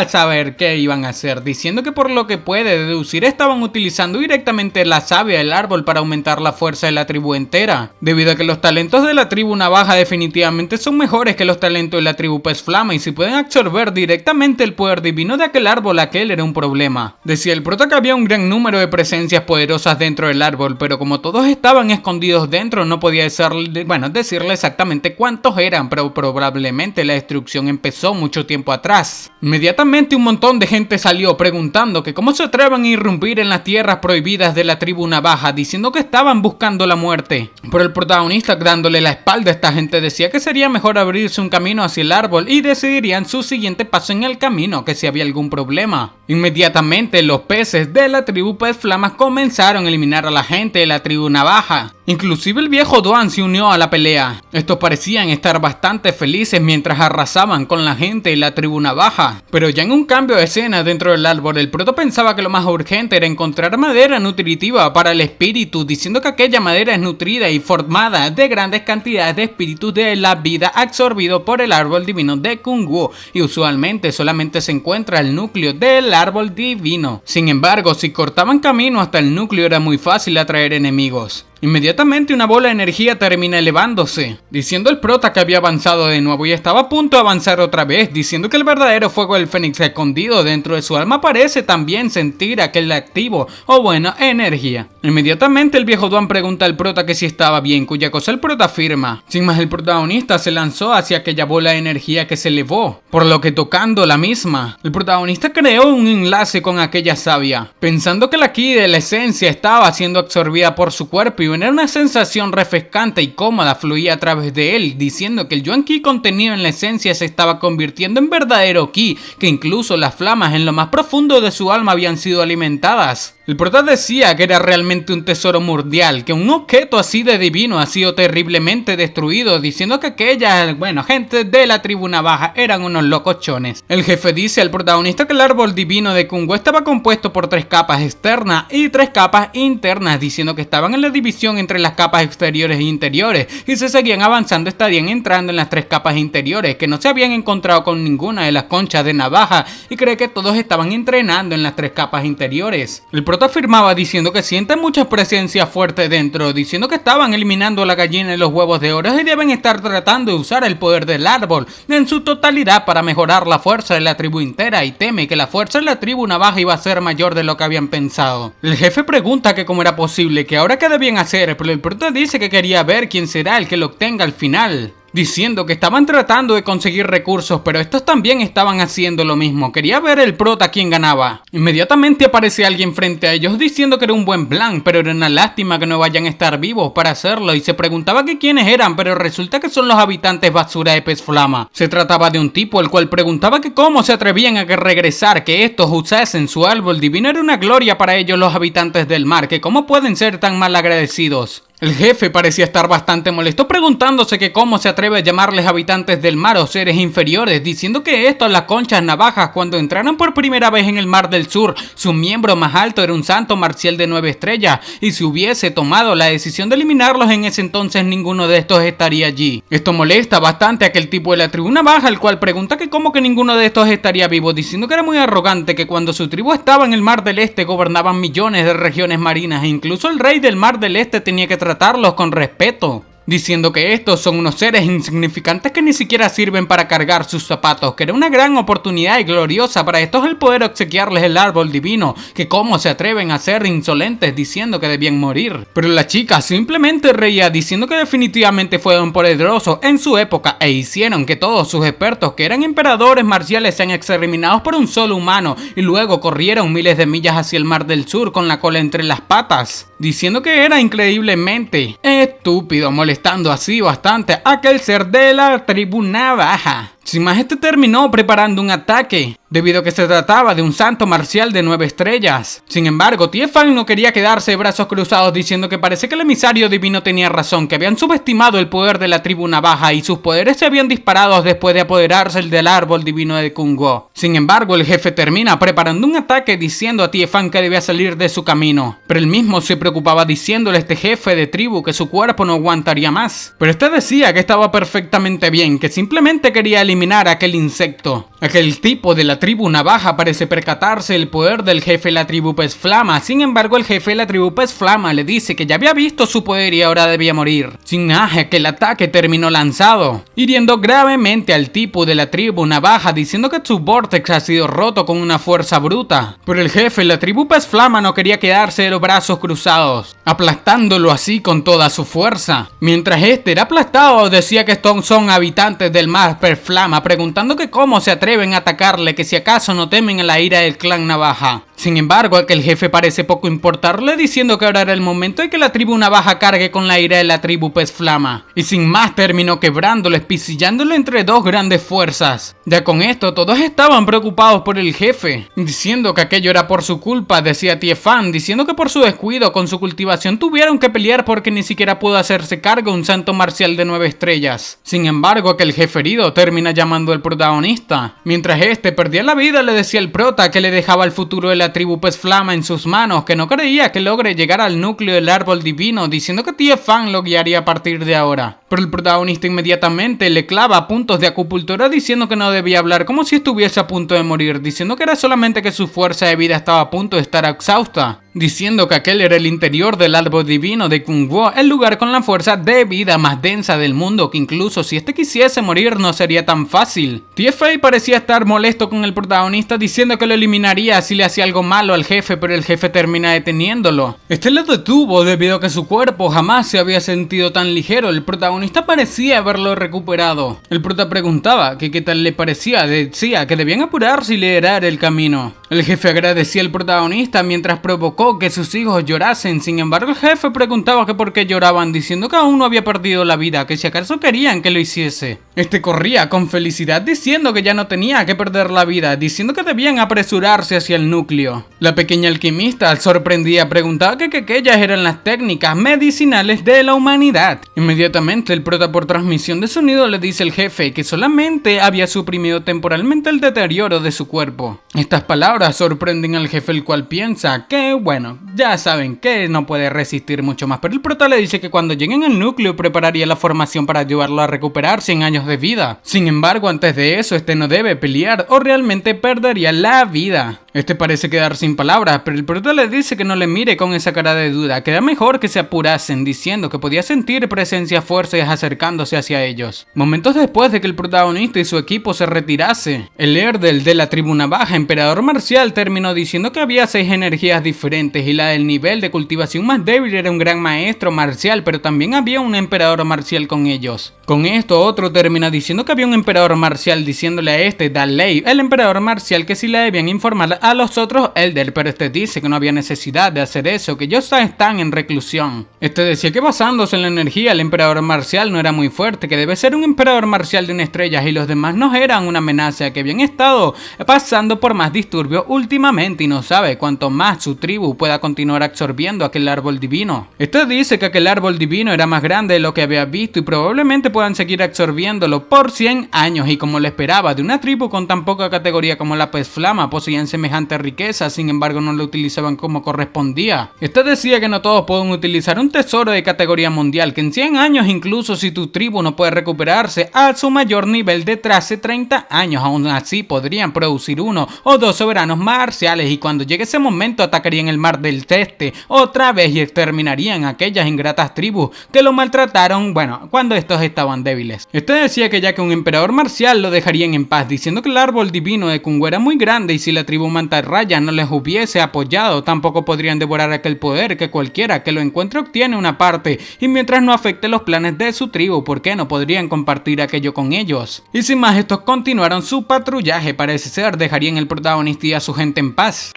saber qué iban a hacer, diciendo que por lo que puede deducir estaban utilizando directamente la savia del árbol para aumentar la fuerza de la tribu entera, debido a que los talentos de la tribu Navaja definitivamente son mejores que los talentos de la tribu Pez Flama, y si pueden absorber directamente el poder divino de aquel árbol, aquel era un problema. Decía el prota que había un gran número de presencias poderosas dentro del árbol, pero como todos estaban escondidos dentro, no podía decirle exactamente cuántos eran, pero probablemente la destrucción empezó mucho tiempo atrás. Inmediatamente un montón de gente salió preguntando que cómo se atreven a irrumpir en las tierras prohibidas de la tribu Navaja, diciendo que estaban buscando la muerte. Pero el protagonista, dándole la espalda a esta gente, decía que sería mejor abrirse un camino hacia el árbol y decidirían su siguiente paso en el camino, que si había algún problema. Inmediatamente los peces de la tribu Pez Flamas comenzaron a eliminar a la gente de la tribu Navaja. Inclusive el viejo Doan se unió a la pelea. Estos parecían estar bastante bastante felices mientras arrasaban con la gente y la tribu navaja. Pero ya en un cambio de escena dentro del árbol, el prota pensaba que lo más urgente era encontrar madera nutritiva para el espíritu, diciendo que aquella madera es nutrida y formada de grandes cantidades de espíritus de la vida absorbido por el árbol divino de Kung-Wu, y usualmente solamente se encuentra el núcleo del árbol divino. Sin embargo, si cortaban camino hasta el núcleo era muy fácil atraer enemigos. Inmediatamente una bola de energía termina elevándose, diciendo el prota que había avanzado de nuevo y estaba a punto de avanzar otra vez, diciendo que el verdadero fuego del Fénix escondido dentro de su alma parece también sentir aquel activo o buena energía. Inmediatamente el viejo Duan pregunta al prota que si estaba bien, cuya cosa el prota afirma. Sin más, el protagonista se lanzó hacia aquella bola de energía que se elevó, por lo que tocando la misma, el protagonista creó un enlace con aquella savia, pensando que la ki de la esencia estaba siendo absorbida por su cuerpo y una sensación refrescante y cómoda fluía a través de él, diciendo que el Yuan Ki contenido en la esencia se estaba convirtiendo en verdadero Ki, que incluso las flamas en lo más profundo de su alma habían sido alimentadas. El prota decía que era realmente un tesoro mundial, que un objeto así de divino ha sido terriblemente destruido, diciendo que aquella, gente de la tribu navaja eran unos locochones. El jefe dice al protagonista que el árbol divino de Kung-Wu estaba compuesto por 3 capas externas y 3 capas internas, diciendo que estaban en la división entre las capas exteriores e interiores, y si seguían avanzando estarían entrando en las 3 capas interiores, que no se habían encontrado con ninguna de las conchas de navaja, y cree que todos estaban entrenando en las 3 capas interiores. El prota afirmaba diciendo que sienten mucha presencia fuerte dentro, diciendo que estaban eliminando la gallina y los huevos de oro y deben estar tratando de usar el poder del árbol en su totalidad para mejorar la fuerza de la tribu entera, y teme que la fuerza de la tribu navaja iba a ser mayor de lo que habían pensado. El jefe pregunta que cómo era posible, que ahora qué debían hacer, pero el prota dice que quería ver quién será el que lo obtenga al final, diciendo que estaban tratando de conseguir recursos, pero estos también estaban haciendo lo mismo. Quería ver el prota quién ganaba. Inmediatamente aparece alguien frente a ellos diciendo que era un buen plan, pero era una lástima que no vayan a estar vivos para hacerlo, y se preguntaba que quiénes eran, pero resulta que son los habitantes basura de Pez Flama. Se trataba de un tipo el cual preguntaba que cómo se atrevían a regresar, que estos usasen su árbol divino, era una gloria para ellos los habitantes del mar, que cómo pueden ser tan mal agradecidos. El jefe parecía estar bastante molesto, preguntándose que cómo se atreve a llamarles habitantes del mar o seres inferiores, diciendo que estos, las conchas navajas, cuando entraron por primera vez en el Mar del Sur, su miembro más alto era un santo marcial de 9 estrellas, y si hubiese tomado la decisión de eliminarlos en ese entonces, ninguno de estos estaría allí. Esto molesta bastante a aquel tipo de la tribu navaja, el cual pregunta que cómo que ninguno de estos estaría vivo, diciendo que era muy arrogante, que cuando su tribu estaba en el Mar del Este gobernaban millones de regiones marinas, e incluso el rey del Mar del Este tenía que tratarlos con respeto, diciendo que estos son unos seres insignificantes que ni siquiera sirven para cargar sus zapatos, que era una gran oportunidad y gloriosa para estos el poder obsequiarles el árbol divino, que cómo se atreven a ser insolentes diciendo que debían morir. Pero la chica simplemente reía diciendo que definitivamente fueron poderosos en su época e hicieron que todos sus expertos, que eran emperadores marciales, sean exterminados por un solo humano, y luego corrieron miles de millas hacia el Mar del Sur con la cola entre las patas, diciendo que era increíblemente estúpido, molestando así bastante a aquel ser de la tribu navaja. Sin más, este terminó preparando un ataque, debido a que se trataba de un santo marcial de 9 estrellas. Sin embargo, Tie Fang no quería quedarse de brazos cruzados, diciendo que parece que el emisario divino tenía razón, que habían subestimado el poder de la tribu navaja y sus poderes se habían disparado después de apoderarse del árbol divino de Kung-Wu. Sin embargo, el jefe termina preparando un ataque diciendo a Tie Fang que debía salir de su camino, pero él mismo se preocupaba diciéndole a este jefe de tribu que su cuerpo no aguantaría más. Pero este decía que estaba perfectamente bien, que simplemente quería eliminar a aquel insecto. Aquel tipo de la tribu navaja parece percatarse del poder del jefe de la tribu Pez Flama. Sin embargo, el jefe de la tribu Pez Flama le dice que ya había visto su poder y ahora debía morir. Sin más, aquel ataque terminó lanzado, hiriendo gravemente al tipo de la tribu navaja, diciendo que su vortex ha sido roto con una fuerza bruta. Pero el jefe de la tribu Pez Flama no quería quedarse de los brazos cruzados, aplastándolo así con toda su fuerza. Mientras este era aplastado, decía que estos son habitantes del mar Pez Flama, preguntando que cómo se atreven a atacarle, que si acaso no temen a la ira del clan navaja. Sin embargo, aquel jefe parece poco importarle, diciendo que ahora era el momento de que la tribu Navaja cargue con la ira de la tribu Pez Flama. Y sin más terminó quebrándolo, espicillándolo entre dos grandes fuerzas. Ya con esto todos estaban preocupados por el jefe, diciendo que aquello era por su culpa, decía Tiefan, diciendo que por su descuido con su cultivación tuvieron que pelear porque ni siquiera pudo hacerse cargo un santo marcial de 9 estrellas. Sin embargo, aquel jefe herido termina llamando al protagonista. Mientras este perdía la vida, le decía al prota que le dejaba el futuro de la tribu Pez Flama en sus manos, que no creía que logre llegar al núcleo del árbol divino, diciendo que Tiefan lo guiaría a partir de ahora. Pero el protagonista inmediatamente le clava puntos de acupuntura diciendo que no debía hablar como si estuviese a punto de morir, diciendo que era solamente que su fuerza de vida estaba a punto de estar exhausta, diciendo que aquel era el interior del árbol divino de Kungwo, el lugar con la fuerza de vida más densa del mundo, que incluso si este quisiese morir no sería tan fácil. Tiefei parecía estar molesto con el protagonista, diciendo que lo eliminaría si le hacía algo malo al jefe, pero el jefe termina deteniéndolo. Este lo detuvo debido a que su cuerpo jamás se había sentido tan ligero. El protagonista parecía haberlo recuperado. El prota preguntaba que qué tal le parecía, decía que debían apurarse y liderar el camino. El jefe agradecía al protagonista mientras provocó que sus hijos llorasen. Sin embargo, el jefe preguntaba que por qué lloraban, diciendo que aún no había perdido la vida, que si acaso querían que lo hiciese. Este corría con felicidad diciendo que ya no tenía que perder la vida, diciendo que debían apresurarse hacia el núcleo. La pequeña alquimista, sorprendida, preguntaba que aquellas eran las técnicas medicinales de la humanidad. Inmediatamente el prota por transmisión de sonido le dice al jefe que solamente había suprimido temporalmente el deterioro de su cuerpo. Estas palabras sorprenden al jefe, el cual piensa que, bueno, ya saben que no puede resistir mucho más, pero el prota le dice que cuando lleguen al núcleo prepararía la formación para ayudarlo a recuperar 100 años de vida. Sin embargo, antes de eso, este no debe pelear o realmente perdería la vida. Este parece quedar sin palabras, pero el prota le dice que no le mire con esa cara de duda, que era mejor que se apurasen, diciendo que podía sentir presencias fuertes acercándose hacia ellos. Momentos después de que el protagonista y su equipo se retirase, el Erdel de la tribu Navaja, emperador marcial, terminó diciendo que había 6 energías diferentes y la del nivel de cultivación más débil era un gran maestro marcial, pero también había un emperador marcial con ellos. Con esto otro termina diciendo que había un emperador marcial, diciéndole a este, Dalei, el emperador marcial, que sí le debían informar a los otros Elder, pero este dice que no había necesidad de hacer eso, que ellos están en reclusión. Este decía que basándose en la energía, el emperador marcial no era muy fuerte, que debe ser un emperador marcial de 1 estrella y los demás no eran una amenaza, que habían estado pasando por más disturbios últimamente y no sabe cuánto más su tribu pueda continuar absorbiendo aquel árbol divino. Este dice que aquel árbol divino era más grande de lo que había visto y probablemente puedan seguir absorbiéndolo por 100 años y como lo esperaba de una tribu con tan poca categoría como la Pez Flama, poseían semejante riqueza, sin embargo no lo utilizaban como correspondía. Este decía que no todos pueden utilizar un tesoro de categoría mundial, que en 100 años incluso si tu tribu no puede recuperarse a su mayor nivel de hace 30 años, aún así podrían producir 1 o 2 soberanos marciales y cuando llegue ese momento atacarían el mar del Este otra vez y exterminarían a aquellas ingratas tribus que lo maltrataron, bueno, cuando estos estaban débiles. Este decía que ya que un emperador marcial lo dejarían en paz, diciendo que el árbol divino de Kungwo era muy grande y si la tribu mantarraya no les hubiese apoyado, tampoco podrían devorar aquel poder, que cualquiera que lo encuentre obtiene una parte y mientras no afecte los planes de su tribu, ¿por qué no podrían compartir aquello con ellos? Y sin más, estos continuaron su patrullaje, parece ser, dejarían el protagonista y a su gente en paz.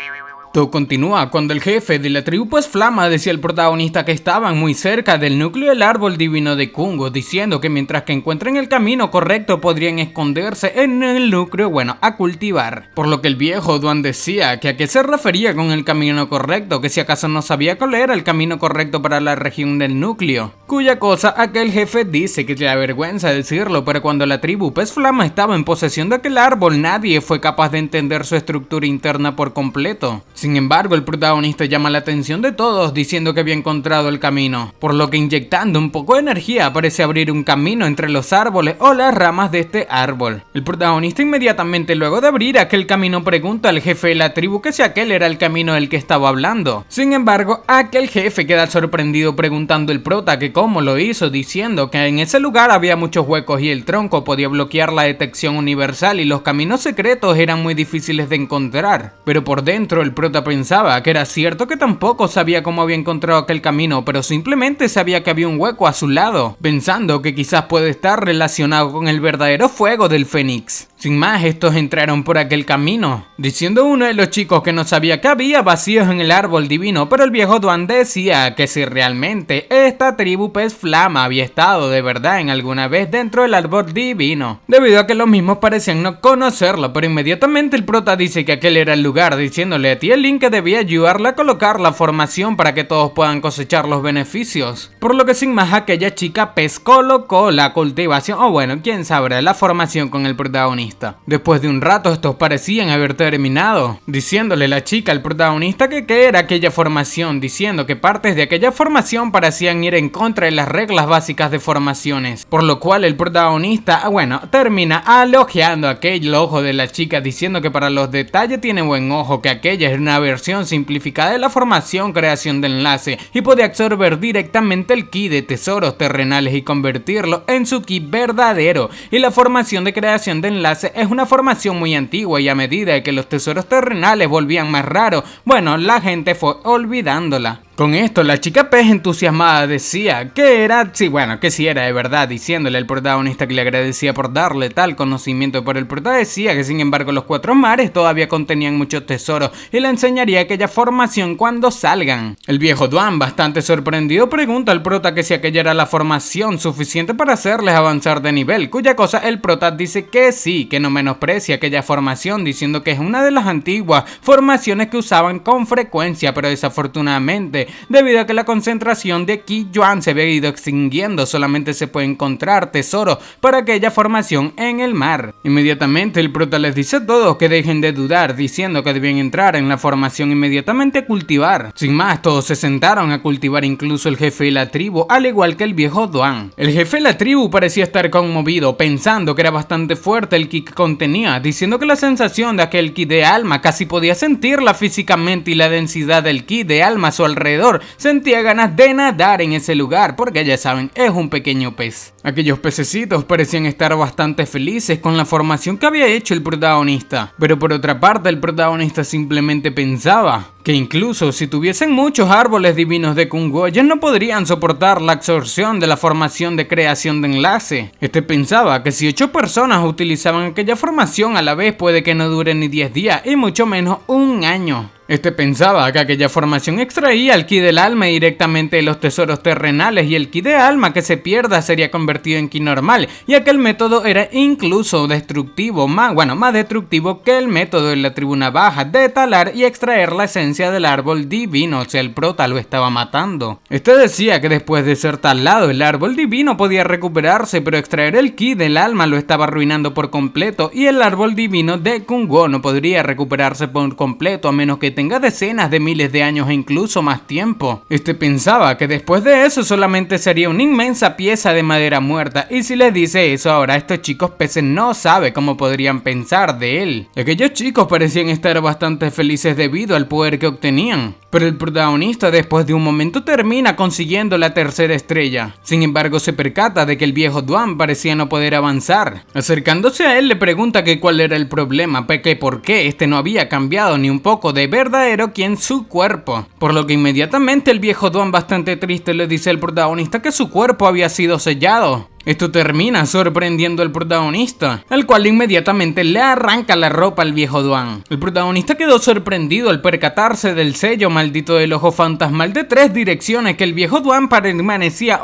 Todo continúa cuando el jefe de la tribu Pez Flama decía al protagonista que estaban muy cerca del núcleo del árbol divino de Kungwo, diciendo que mientras que encuentren el camino correcto podrían esconderse en el núcleo, bueno, a cultivar. Por lo que el viejo Duan decía que a qué se refería con el camino correcto, que si acaso no sabía cuál era el camino correcto para la región del núcleo. Cuya cosa aquel jefe dice que le da vergüenza decirlo, pero cuando la tribu Pez Flama estaba en posesión de aquel árbol nadie fue capaz de entender su estructura interna por completo. Sin embargo, el protagonista llama la atención de todos diciendo que había encontrado el camino, por lo que inyectando un poco de energía parece abrir un camino entre los árboles o las ramas de este árbol. El protagonista inmediatamente luego de abrir aquel camino pregunta al jefe de la tribu que si aquel era el camino del que estaba hablando. Sin embargo, aquel jefe queda sorprendido preguntando al prota que cómo lo hizo, diciendo que en ese lugar había muchos huecos y el tronco podía bloquear la detección universal y los caminos secretos eran muy difíciles de encontrar. Pero por dentro el prota pensaba que era cierto que tampoco sabía cómo había encontrado aquel camino, pero simplemente sabía que había un hueco a su lado, pensando que quizás puede estar relacionado con el verdadero fuego del Fénix. Sin más, estos entraron por aquel camino, diciendo uno de los chicos que no sabía que había vacíos en el árbol divino, pero el viejo Duan decía que si realmente esta tribu pez flama había estado de verdad en alguna vez dentro del árbol divino, debido a que los mismos parecían no conocerlo, pero inmediatamente el prota dice que aquel era el lugar, diciéndole a Tielin que debía ayudarle a colocar la formación para que todos puedan cosechar los beneficios, por lo que sin más aquella chica pez colocó la cultivación, o bueno, quién sabrá, la formación con el protagonista. Después de un rato estos parecían haber terminado, diciéndole la chica al protagonista que qué era aquella formación, diciendo que partes de aquella formación parecían ir en contra de las reglas básicas de formaciones, por lo cual el protagonista, bueno, termina elogiando aquel ojo de la chica, diciendo que para los detalles tiene buen ojo, que aquella es una versión simplificada de la formación creación de enlace y puede absorber directamente el ki de tesoros terrenales y convertirlo en su ki verdadero, y la formación de creación de enlace es una formación muy antigua y a medida que los tesoros terrenales volvían más raros, bueno, la gente fue olvidándola. Con esto la chica pez entusiasmada decía que era, sí, bueno, que sí era de verdad, diciéndole al protagonista que le agradecía por darle tal conocimiento, pero el prota decía que sin embargo los 4 mares todavía contenían muchos tesoros y le enseñaría aquella formación cuando salgan. El viejo Duan, bastante sorprendido, pregunta al prota que si aquella era la formación suficiente para hacerles avanzar de nivel, cuya cosa el prota dice que sí, que no menosprecia aquella formación, diciendo que es una de las antiguas formaciones que usaban con frecuencia, pero desafortunadamente debido a que la concentración de Ki Yuan se había ido extinguiendo, solamente se puede encontrar tesoros para aquella formación en el mar. Inmediatamente el prota les dice a todos que dejen de dudar, diciendo que debían entrar en la formación inmediatamente a cultivar. Sin más, todos se sentaron a cultivar, incluso el jefe de la tribu, al igual que el viejo Duan. El jefe de la tribu parecía estar conmovido, pensando que era bastante fuerte el ki que contenía, diciendo que la sensación de aquel ki de alma casi podía sentirla físicamente, y la densidad del ki de alma a su alrededor sentía ganas de nadar en ese lugar, porque ya saben, es un pequeño pez. Aquellos pececitos parecían estar bastante felices con la formación que había hecho el protagonista, pero por otra parte el protagonista simplemente pensaba que incluso si tuviesen muchos árboles divinos de Kungwo, ellos no podrían soportar la absorción de la formación de creación de enlace. Este pensaba que si 8 personas utilizaban aquella formación a la vez, puede que no dure ni 10 días y mucho menos un año. Este pensaba que aquella formación extraía el ki del alma directamente de los tesoros terrenales, y el ki de alma que se pierda sería convertido en ki normal, y aquel método era incluso destructivo, más destructivo que el método de la tribuna baja de talar y extraer la esencia del árbol divino, o sea, el prota lo estaba matando. Este decía que después de ser talado el árbol divino podía recuperarse, pero extraer el ki del alma lo estaba arruinando por completo, y el árbol divino de Kungwo no podría recuperarse por completo a menos que tenga decenas de miles de años e incluso más tiempo. Este pensaba que después de eso solamente sería una inmensa pieza de madera muerta, y si les dice eso ahora a estos chicos peces no sabe cómo podrían pensar de él. Aquellos chicos parecían estar bastante felices debido al poder que obtenían, pero el protagonista después de un momento termina consiguiendo la tercera estrella. Sin embargo se percata de que el viejo Duan parecía no poder avanzar. Acercándose a él le pregunta que cuál era el problema, que por qué este no había cambiado ni un poco de verdadero que en su cuerpo, por lo que inmediatamente el viejo Duan, bastante triste, le dice al protagonista que su cuerpo había sido sellado. Esto termina sorprendiendo al protagonista, el cual inmediatamente le arranca la ropa al viejo Duan. El protagonista quedó sorprendido al percatarse del sello maldito del ojo fantasmal de 3 direcciones que el viejo Duan permanecía,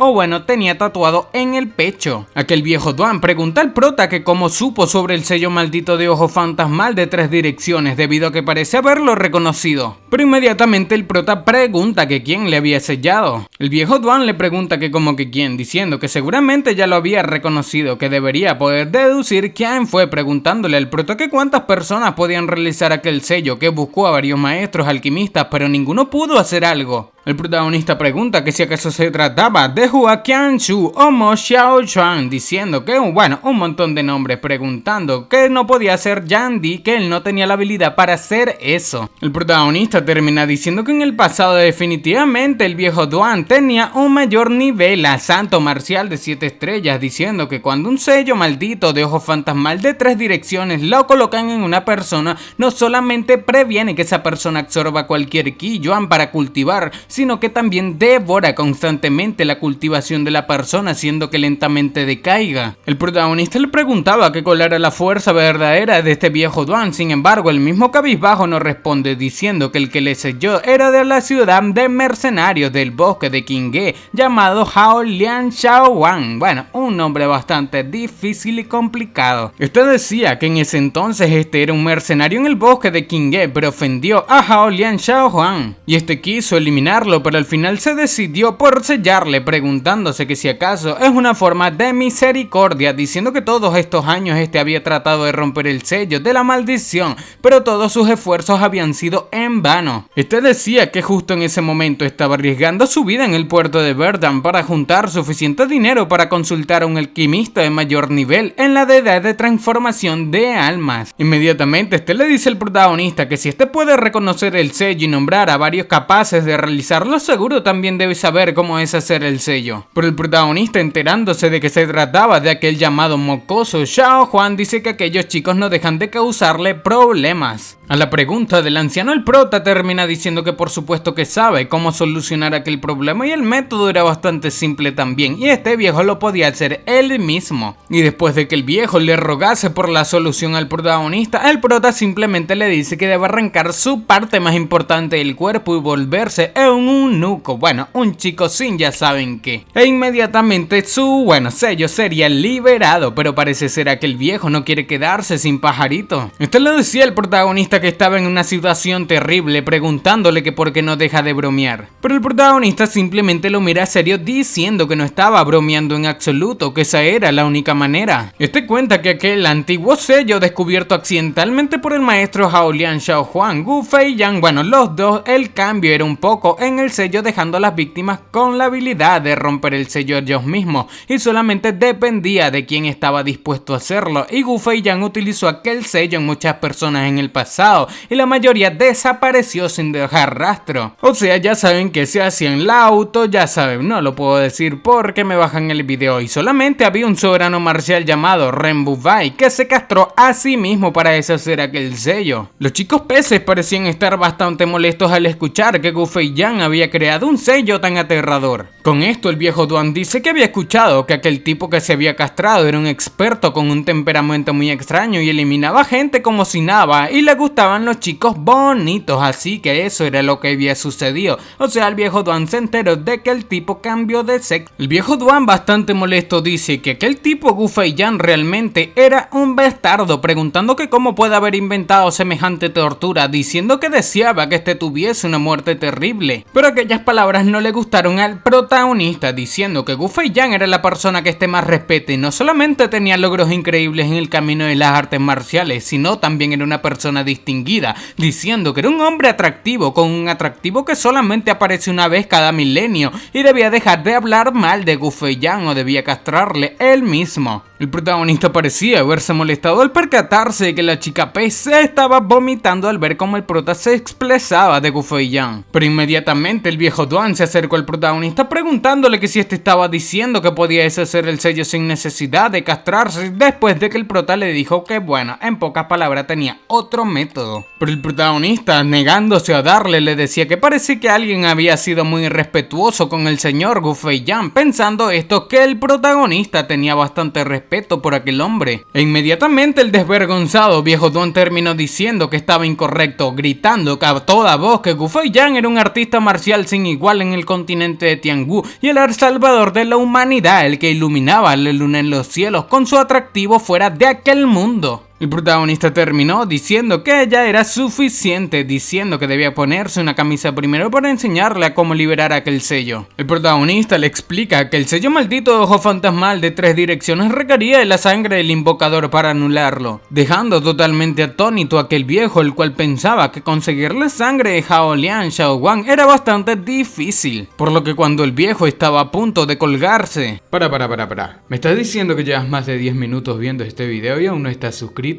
tenía tatuado en el pecho. Aquel viejo Duan pregunta al prota que cómo supo sobre el sello maldito de ojo fantasmal de 3 direcciones, debido a que parece haberlo reconocido. Pero inmediatamente el prota pregunta que quién le había sellado. El viejo Duan le pregunta que como que quién, diciendo que seguramente ya lo había reconocido, que debería poder deducir quién fue, preguntándole al prota que cuántas personas podían realizar aquel sello, que buscó a varios maestros alquimistas, pero ninguno pudo hacer algo. El protagonista pregunta que si acaso se trataba de Hua Qianshu o Mo Xiao Chuan, diciendo que, un montón de nombres, preguntando que no podía ser Yan Di, que él no tenía la habilidad para hacer eso. El protagonista termina diciendo que en el pasado definitivamente el viejo Duan tenía un mayor nivel a santo marcial de 7 estrellas, diciendo que cuando un sello maldito de ojo fantasmal de 3 direcciones lo colocan en una persona, no solamente previene que esa persona absorba cualquier ki yuan para cultivar, sino que también devora constantemente la cultivación de la persona, haciendo que lentamente decaiga. El protagonista le preguntaba que cuál era la fuerza verdadera de este viejo Duan, sin embargo el mismo cabizbajo no responde, diciendo que el que le selló era de la ciudad de mercenarios del bosque de Qinghe, llamado Hao Lian Xiao Wang. Bueno, un nombre bastante difícil y complicado. Este decía que en ese entonces este era un mercenario en el bosque de Qinghe, pero ofendió a Hao Lian Xiao Wang, y este quiso eliminarlo, pero al final se decidió por sellarle, preguntándose que si acaso es una forma de misericordia, diciendo que todos estos años este había tratado de romper el sello de la maldición, pero todos sus esfuerzos habían sido en vano. Este decía que justo en ese momento estaba arriesgando su vida en el puerto de Verdun para juntar suficiente dinero para consultar a un alquimista de mayor nivel en la deidad de transformación de almas. Inmediatamente este le dice al protagonista que si este puede reconocer el sello y nombrar a varios capaces de realizarlo, seguro también debe saber cómo es hacer el sello. Pero el protagonista, enterándose de que se trataba de aquel llamado mocoso Xiao Juan, dice que aquellos chicos no dejan de causarle problemas. A la pregunta del anciano, el prota termina diciendo que por supuesto que sabe cómo solucionar aquel problema, y el método era bastante simple también, y este viejo lo podía hacer él mismo. Y después de que el viejo le rogase por la solución al protagonista, el prota simplemente le dice que debe arrancar su parte más importante del cuerpo y volverse en un eunuco, bueno, un chico sin ya saben qué. E inmediatamente su, sello sería liberado, pero parece ser que el viejo no quiere quedarse sin pajarito. Esto lo decía el protagonista, que estaba en una situación terrible, preguntándole que por qué no deja de bromear. Pero el protagonista simplemente lo mira serio, diciendo que no estaba bromeando en absoluto, que esa era la única manera. Este cuenta que aquel antiguo sello descubierto accidentalmente por el maestro Hao Lian Xiao Huang, Gu Fei Yang, los dos, el cambio era un poco en el sello, dejando a las víctimas con la habilidad de romper el sello ellos mismos, y solamente dependía de quién estaba dispuesto a hacerlo, y Gu Fei Yang utilizó aquel sello en muchas personas en el pasado, y la mayoría desapareció sin dejar rastro. O sea, ya saben que se hacían la auto, ya saben, no lo puedo decir porque me bajan el video, y solamente había un soberano marcial llamado Ren Bubai que se castró a sí mismo para deshacer aquel sello. Los chicos peces parecían estar bastante molestos al escuchar que Gu Fei Yang había creado un sello tan aterrador. Con esto el viejo Duan dice que había escuchado que aquel tipo que se había castrado era un experto con un temperamento muy extraño y eliminaba gente como si nada, y le gustaban los chicos bonitos, así que eso era lo que había sucedido. O sea, el viejo Duan se enteró de que el tipo cambió de sexo. El viejo Duan, bastante molesto, dice que aquel tipo Gu Fei Yang realmente era un bastardo, preguntando que cómo puede haber inventado semejante tortura, diciendo que deseaba que este tuviese una muerte terrible. Pero aquellas palabras no le gustaron al protagonista, diciendo que Gu Fei Yang era la persona que este más respete, y no solamente tenía logros increíbles en el camino de las artes marciales, sino también era una persona distinguida, diciendo que era un hombre atractivo, con un atractivo que solamente aparece una vez cada milenio, y debía dejar de hablar mal de Gu Fei Yang o debía castrarle él mismo. El protagonista parecía haberse molestado al percatarse de que la chica pez se estaba vomitando al ver cómo el prota se expresaba de Gu Fei Yang. Pero inmediatamente el viejo Duan se acercó al protagonista preguntándole que si este estaba diciendo que podía deshacer el sello sin necesidad de castrarse, después de que el prota le dijo que en pocas palabras tenía otro método. Pero el protagonista, negándose a darle, le decía que parece que alguien había sido muy irrespetuoso con el señor Gu Fei Yang, pensando esto que el protagonista tenía bastante respeto por aquel hombre. E inmediatamente el desvergonzado viejo Duan terminó diciendo que estaba incorrecto, gritando a toda voz que Gu Fei Yang era un artista marcial sin igual en el continente de Tianghu y el salvador de la humanidad, el que iluminaba la luna en los cielos con su atractivo fuera de aquel mundo. El protagonista terminó diciendo que ella era suficiente, diciendo que debía ponerse una camisa primero para enseñarle a cómo liberar aquel sello. El protagonista le explica que el sello maldito de ojo fantasmal de 3 direcciones requería de la sangre del invocador para anularlo, dejando totalmente atónito a aquel viejo, el cual pensaba que conseguir la sangre de Hao Lian Xiao Wang era bastante difícil, por lo que cuando el viejo estaba a punto de colgarse... Para. ¿Me estás diciendo que llevas más de 10 minutos viendo este video y aún no estás suscrito?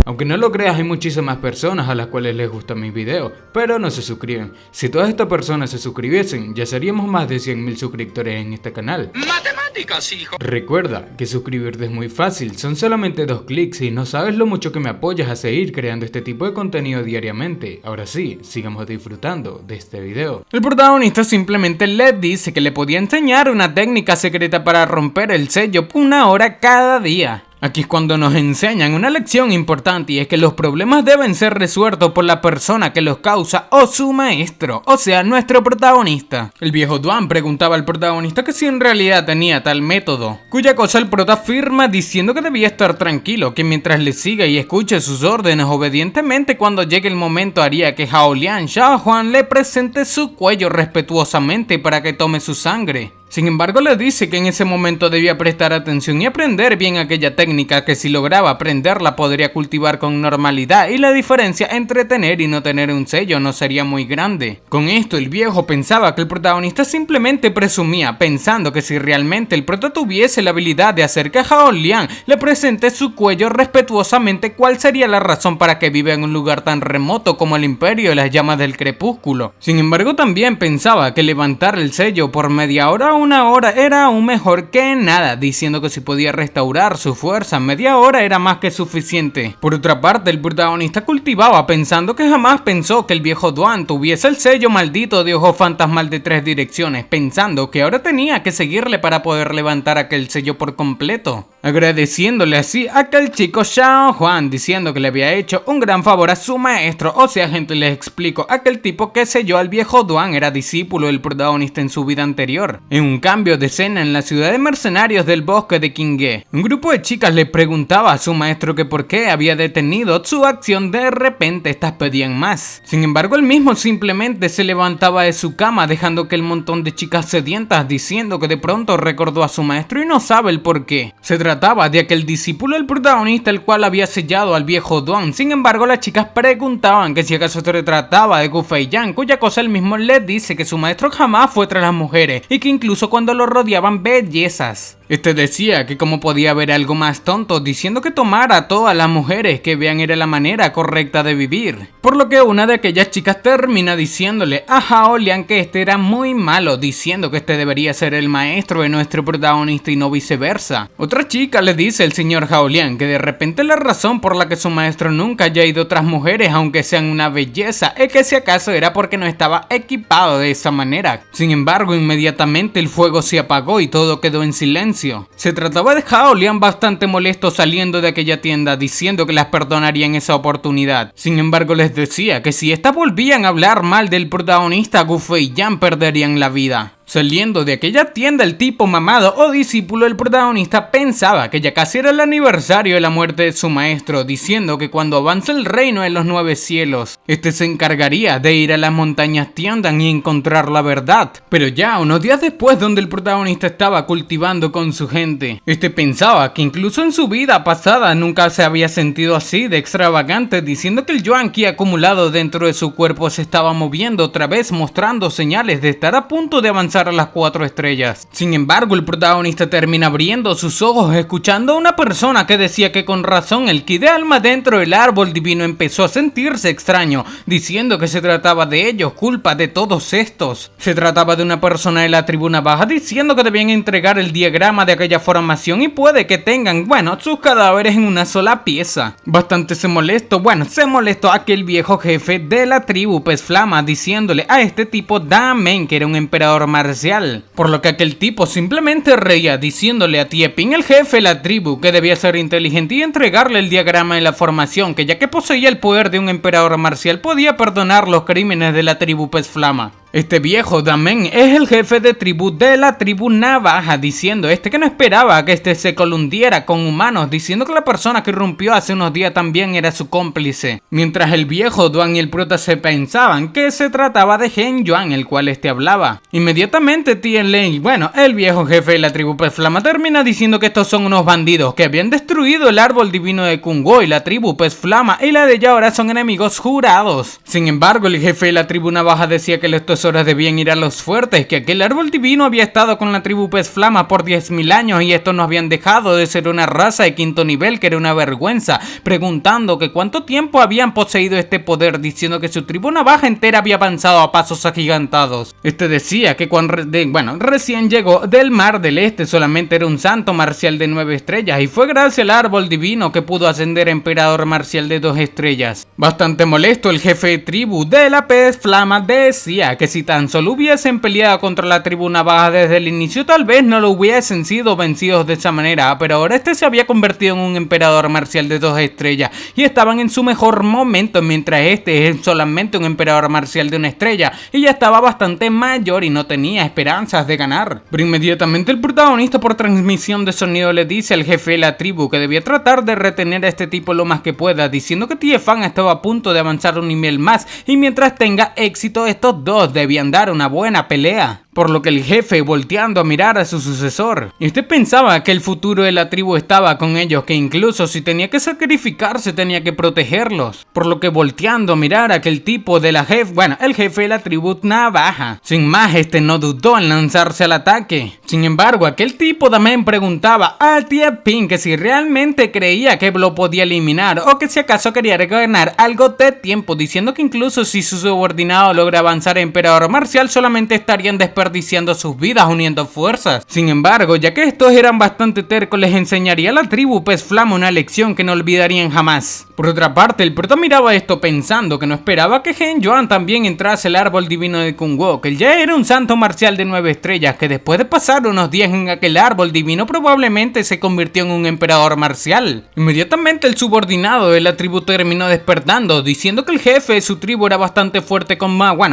Aunque no lo creas, hay muchísimas personas a las cuales les gustan mis videos, pero no se suscriben. Si todas estas personas se suscribiesen, ya seríamos más de 100.000 suscriptores en este canal. ¡Matemáticas! robóticas, hijo. Recuerda que suscribirte es muy fácil, son solamente 2 clics y no sabes lo mucho que me apoyas a seguir creando este tipo de contenido diariamente. Ahora sí, sigamos disfrutando de este video. El protagonista simplemente le dice que le podía enseñar una técnica secreta para romper el sello 1 hora cada día. Aquí es cuando nos enseñan una lección importante, y es que los problemas deben ser resueltos por la persona que los causa o su maestro, o sea, nuestro protagonista. El viejo Duan preguntaba al protagonista que si en realidad tenía tal método, cuya cosa el prota afirma diciendo que debía estar tranquilo, que mientras le siga y escuche sus órdenes obedientemente, cuando llegue el momento haría que Haolian Xiaohuan le presente su cuello respetuosamente para que tome su sangre. Sin embargo, le dice que en ese momento debía prestar atención y aprender bien aquella técnica, que si lograba aprenderla podría cultivar con normalidad, y la diferencia entre tener y no tener un sello no sería muy grande. Con esto el viejo pensaba que el protagonista simplemente presumía, pensando que si realmente el prota tuviese la habilidad de hacer que Haolian le presente su cuello respetuosamente, ¿cuál sería la razón para que viva en un lugar tan remoto como el Imperio de las Llamas del Crepúsculo? Sin embargo, también pensaba que levantar el sello por media hora o 1 hora era aún mejor que nada, diciendo que si podía restaurar su fuerza, media hora era más que suficiente. Por otra parte, el protagonista cultivaba pensando que jamás pensó que el viejo Duan tuviese el sello maldito de ojo fantasmal de 3 direcciones, pensando que ahora tenía que seguirle para poder levantar aquel sello por completo, agradeciéndole así a aquel chico Xiaohuan, diciendo que le había hecho un gran favor a su maestro. O sea, gente, les explico, aquel tipo que selló al viejo Duan era discípulo del protagonista en su vida anterior. En un cambio de escena en la ciudad de mercenarios del bosque de Qinghe, un grupo de chicas le preguntaba a su maestro que por qué había detenido su acción. De repente estas pedían más. Sin embargo, él mismo simplemente se levantaba de su cama, dejando que el montón de chicas sedientas, diciendo que de pronto recordó a su maestro y no sabe el por qué. Se trataba de aquel discípulo del protagonista, el cual había sellado al viejo Duan. Sin embargo, las chicas preguntaban que si acaso se trataba de Gu Feiyan, cuya cosa él mismo les dice que su maestro jamás fue tras las mujeres, y que incluso cuando lo rodeaban bellezas. Este decía que cómo podía haber algo más tonto, diciendo que tomar a todas las mujeres que vean era la manera correcta de vivir. Por lo que una de aquellas chicas termina diciéndole a Haolian que este era muy malo, diciendo que este debería ser el maestro de nuestro protagonista y no viceversa. Otra chica le dice al señor Haolian que de repente la razón por la que su maestro nunca haya ido tras mujeres, aunque sean una belleza, es que si acaso era porque no estaba equipado de esa manera. Sin embargo, inmediatamente el fuego se apagó y todo quedó en silencio. Se trataba de Haolian bastante molesto saliendo de aquella tienda, diciendo que las perdonarían esa oportunidad. Sin embargo, les decía que si estas volvían a hablar mal del protagonista, Gu Feiyan perderían la vida. Saliendo de aquella tienda, el tipo mamado o discípulo del protagonista pensaba que ya casi era el aniversario de la muerte de su maestro, diciendo que cuando avance el reino de los 9 cielos, este se encargaría de ir a las montañas Tiandan y encontrar la verdad. Pero ya unos días después, donde el protagonista estaba cultivando con su gente, este pensaba que incluso en su vida pasada nunca se había sentido así de extravagante, diciendo que el yuan ki acumulado dentro de su cuerpo se estaba moviendo otra vez, mostrando señales de estar a punto de avanzar a las 4 estrellas. Sin embargo, el protagonista termina abriendo sus ojos, escuchando a una persona que decía que con razón el ki de alma dentro del árbol divino empezó a sentirse extraño, diciendo que se trataba de ellos, culpa de todos estos. Se trataba de una persona de la tribuna baja, diciendo que debían entregar el diagrama de aquella formación y puede que tengan, sus cadáveres en una sola pieza. Bastante se molestó aquel viejo jefe de la tribu Pez Flama, diciéndole a este tipo Damen que era un emperador marcial, por lo que aquel tipo simplemente reía, diciéndole a Tieping, el jefe de la tribu, que debía ser inteligente y entregarle el diagrama de la formación, que ya que poseía el poder de un emperador marcial podía perdonar los crímenes de la tribu Pez Flama. Este viejo Damen es el jefe de tribu de la tribu Navaja, diciendo que no esperaba que este se colundiera con humanos, diciendo que la persona que irrumpió hace unos días también era su cómplice. Mientras el viejo Duan y el prota se pensaban que se trataba de Gen Yuan, el cual hablaba. Inmediatamente Tien Lei, el viejo jefe de la tribu Pez Flama, termina diciendo que estos son unos bandidos que habían destruido el árbol divino de Kungwo, y la tribu Pez Flama y la de ella ahora son enemigos jurados. Sin embargo, el jefe de la tribu Navaja decía que estos sucesores debían ir a los fuertes, que aquel árbol divino había estado con la tribu Pez Flama por 10.000 años y estos no habían dejado de ser una raza de quinto nivel, que era una vergüenza, preguntando que cuánto tiempo habían poseído este poder, diciendo que su tribu navaja entera había avanzado a pasos agigantados. Este decía que cuando recién llegó del Mar del Este solamente era un santo marcial de 9 estrellas y fue gracias al árbol divino que pudo ascender a emperador marcial de 2 estrellas. Bastante molesto, el jefe de tribu de la Pez Flama decía que si tan solo hubiesen peleado contra la tribu navaja desde el inicio tal vez no lo hubiesen sido vencidos de esa manera, pero ahora este se había convertido en un emperador marcial de 2 estrellas y estaban en su mejor momento, mientras este es solamente un emperador marcial de 1 estrella y ya estaba bastante mayor y no tenía esperanzas de ganar. Pero inmediatamente el protagonista por transmisión de sonido le dice al jefe de la tribu que debía tratar de retener a este tipo lo más que pueda, diciendo que Tiefang estaba a punto de avanzar un nivel más y mientras tenga éxito estos dos debían dar una buena pelea. Por lo que el jefe, volteando a mirar a su sucesor, este pensaba que el futuro de la tribu estaba con ellos, que incluso si tenía que sacrificarse tenía que protegerlos. Por lo que volteando a mirar a aquel tipo de el jefe de la tribu navaja, sin más este no dudó en lanzarse al ataque. Sin embargo, aquel tipo también preguntaba a Tieping que si realmente creía que lo podía eliminar o que si acaso quería ganar algo de tiempo, diciendo que incluso si su subordinado logra avanzar a emperador marcial solamente estarían desperdiciando sus vidas uniendo fuerzas. Sin embargo, ya que estos eran bastante tercos, les enseñaría a la tribu Pez Flama una lección que no olvidarían jamás. Por otra parte, el prota miraba esto pensando que no esperaba que Gen Yuan también entrase al árbol divino de Kung Wo, que él ya era un santo marcial de 9 estrellas, que después de pasar unos días en aquel árbol divino probablemente se convirtió en un emperador marcial. Inmediatamente el subordinado de la tribu terminó despertando, diciendo que el jefe de su tribu era bastante fuerte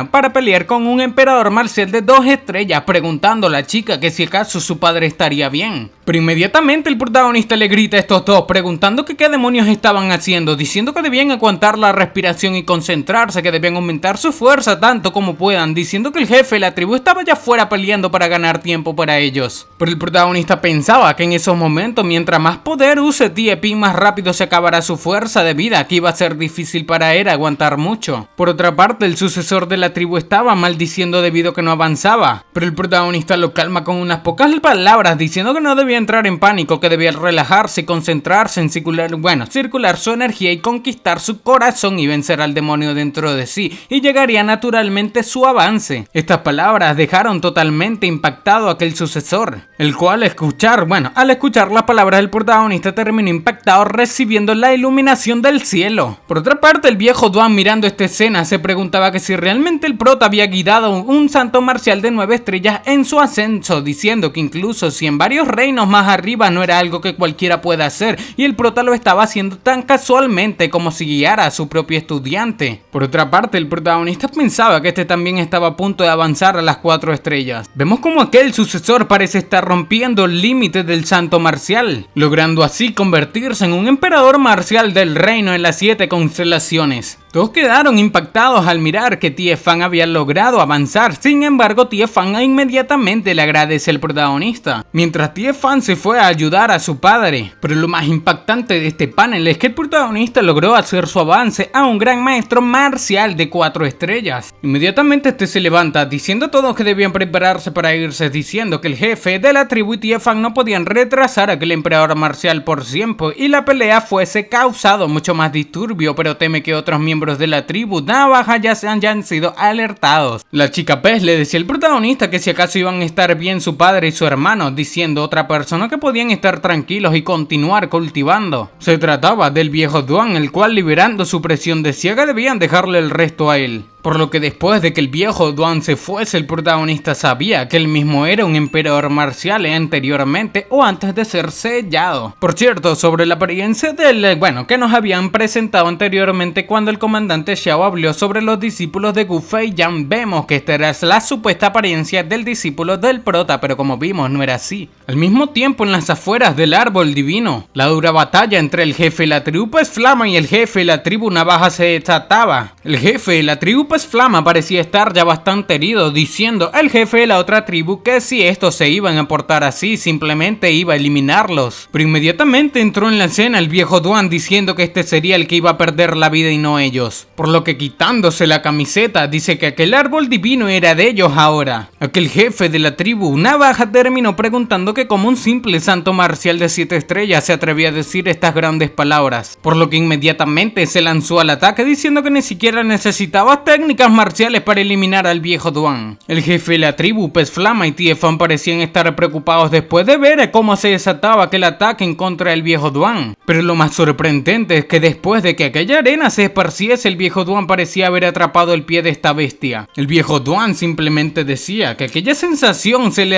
para pelear con un emperador marcial de 2 estrellas, preguntando a la chica que si acaso su padre estaría bien. Pero inmediatamente el protagonista le grita a estos dos preguntando que qué demonios estaban haciendo, diciendo que debían aguantar la respiración y concentrarse, que debían aumentar su fuerza tanto como puedan, diciendo que el jefe de la tribu estaba ya fuera peleando para ganar tiempo para ellos. Pero el protagonista pensaba que en esos momentos mientras más poder use Tieping más rápido se acabará su fuerza de vida, que iba a ser difícil para él aguantar mucho. Por otra parte, el sucesor de la tribu estaba maldiciendo debido a que no avanzaba, pero el protagonista lo calma con unas pocas palabras diciendo que no debía entrar en pánico, que debía relajarse y concentrarse en circular su energía y conquistar su corazón y vencer al demonio dentro de sí, y llegaría naturalmente su avance. Estas palabras dejaron totalmente impactado a aquel sucesor, el cual al escuchar las palabras del protagonista terminó impactado recibiendo la iluminación del cielo. Por otra parte, el viejo Duan mirando esta escena se preguntaba que si realmente el prota había guiado un santo marcial de 9 estrellas en su ascenso, diciendo que incluso si en varios reinos más arriba no era algo que cualquiera pueda hacer, y el prota lo estaba haciendo tan casualmente como si guiara a su propio estudiante. Por otra parte, el protagonista pensaba que este también estaba a punto de avanzar a las 4 estrellas. Vemos como aquel sucesor parece estar rompiendo el límite del santo marcial, logrando así convertirse en un emperador marcial del reino en las 7 constelaciones. Todos quedaron impactados al mirar que Tiefang había logrado avanzar. Sin embargo, Tiefang inmediatamente le agradece al protagonista, mientras Tiefang se fue a ayudar a su padre. Pero lo más impactante de este panel es que el protagonista logró hacer su avance a un gran maestro marcial de 4 estrellas. Inmediatamente este se levanta, diciendo a todos que debían prepararse para irse, diciendo que el jefe de la tribu y Tiefang no podían retrasar a aquel emperador marcial por siempre y la pelea fuese causado mucho más disturbio, pero teme que otros miembros de la tribu navaja ya hayan sido alertados. La chica pez le decía al protagonista que si acaso iban a estar bien su padre y su hermano, diciendo a otra persona que podían estar tranquilos y continuar cultivando. Se trataba del viejo Duan, el cual, liberando su presión de ciega, debían dejarle el resto a él. Por lo que después de que el viejo Duan se fuese, el protagonista sabía que él mismo era un emperador marcial anteriormente o antes de ser sellado. Por cierto, sobre la apariencia del que nos habían presentado anteriormente cuando el comandante Xiao habló sobre los discípulos de Gu Fei Yan, vemos que esta era la supuesta apariencia del discípulo del prota, pero como vimos no era así. Al mismo tiempo, en las afueras del árbol divino, la dura batalla entre el jefe de la tribu Pez Flama y el jefe de la tribu navaja se desataba. El jefe de la tribu pues Flama parecía estar ya bastante herido, diciendo al jefe de la otra tribu que si estos se iban a portar así, simplemente iba a eliminarlos. Pero inmediatamente entró en la escena el viejo Duan diciendo que este sería el que iba a perder la vida y no ellos. Por lo que quitándose la camiseta dice que aquel árbol divino era de ellos ahora. Aquel jefe de la tribu Navaja terminó preguntando que como un simple santo marcial de 7 estrellas se atrevía a decir estas grandes palabras. Por lo que inmediatamente se lanzó al ataque diciendo que ni siquiera necesitaba técnicas marciales para eliminar al viejo Duan. El jefe de la tribu, Pez Flama y Tiefan parecían estar preocupados después de ver cómo se desataba aquel ataque en contra del viejo Duan. Pero lo más sorprendente es que después de que aquella arena se esparciese, el viejo Duan parecía haber atrapado el pie de esta bestia. El viejo Duan simplemente decía que aquella sensación se le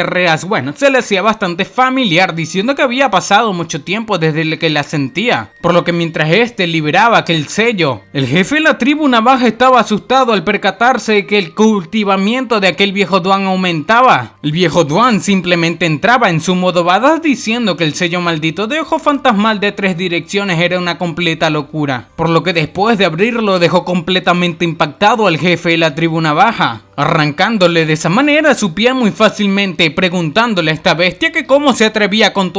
hacía bastante familiar, diciendo que había pasado mucho tiempo desde que la sentía. Por lo que mientras este liberaba aquel sello, el jefe de la tribu Navaja estaba asustado al percatarse de que el cultivamiento de aquel viejo Duan aumentaba. El viejo Duan simplemente entraba en su modo badass diciendo que el sello maldito de ojo fantasmal de 3 direcciones era una completa locura. Por lo que después de abrirlo dejó completamente impactado al jefe de la tribu Navaja, arrancándole de esa manera su pie muy fácilmente, preguntándole a esta bestia que cómo se atrevía con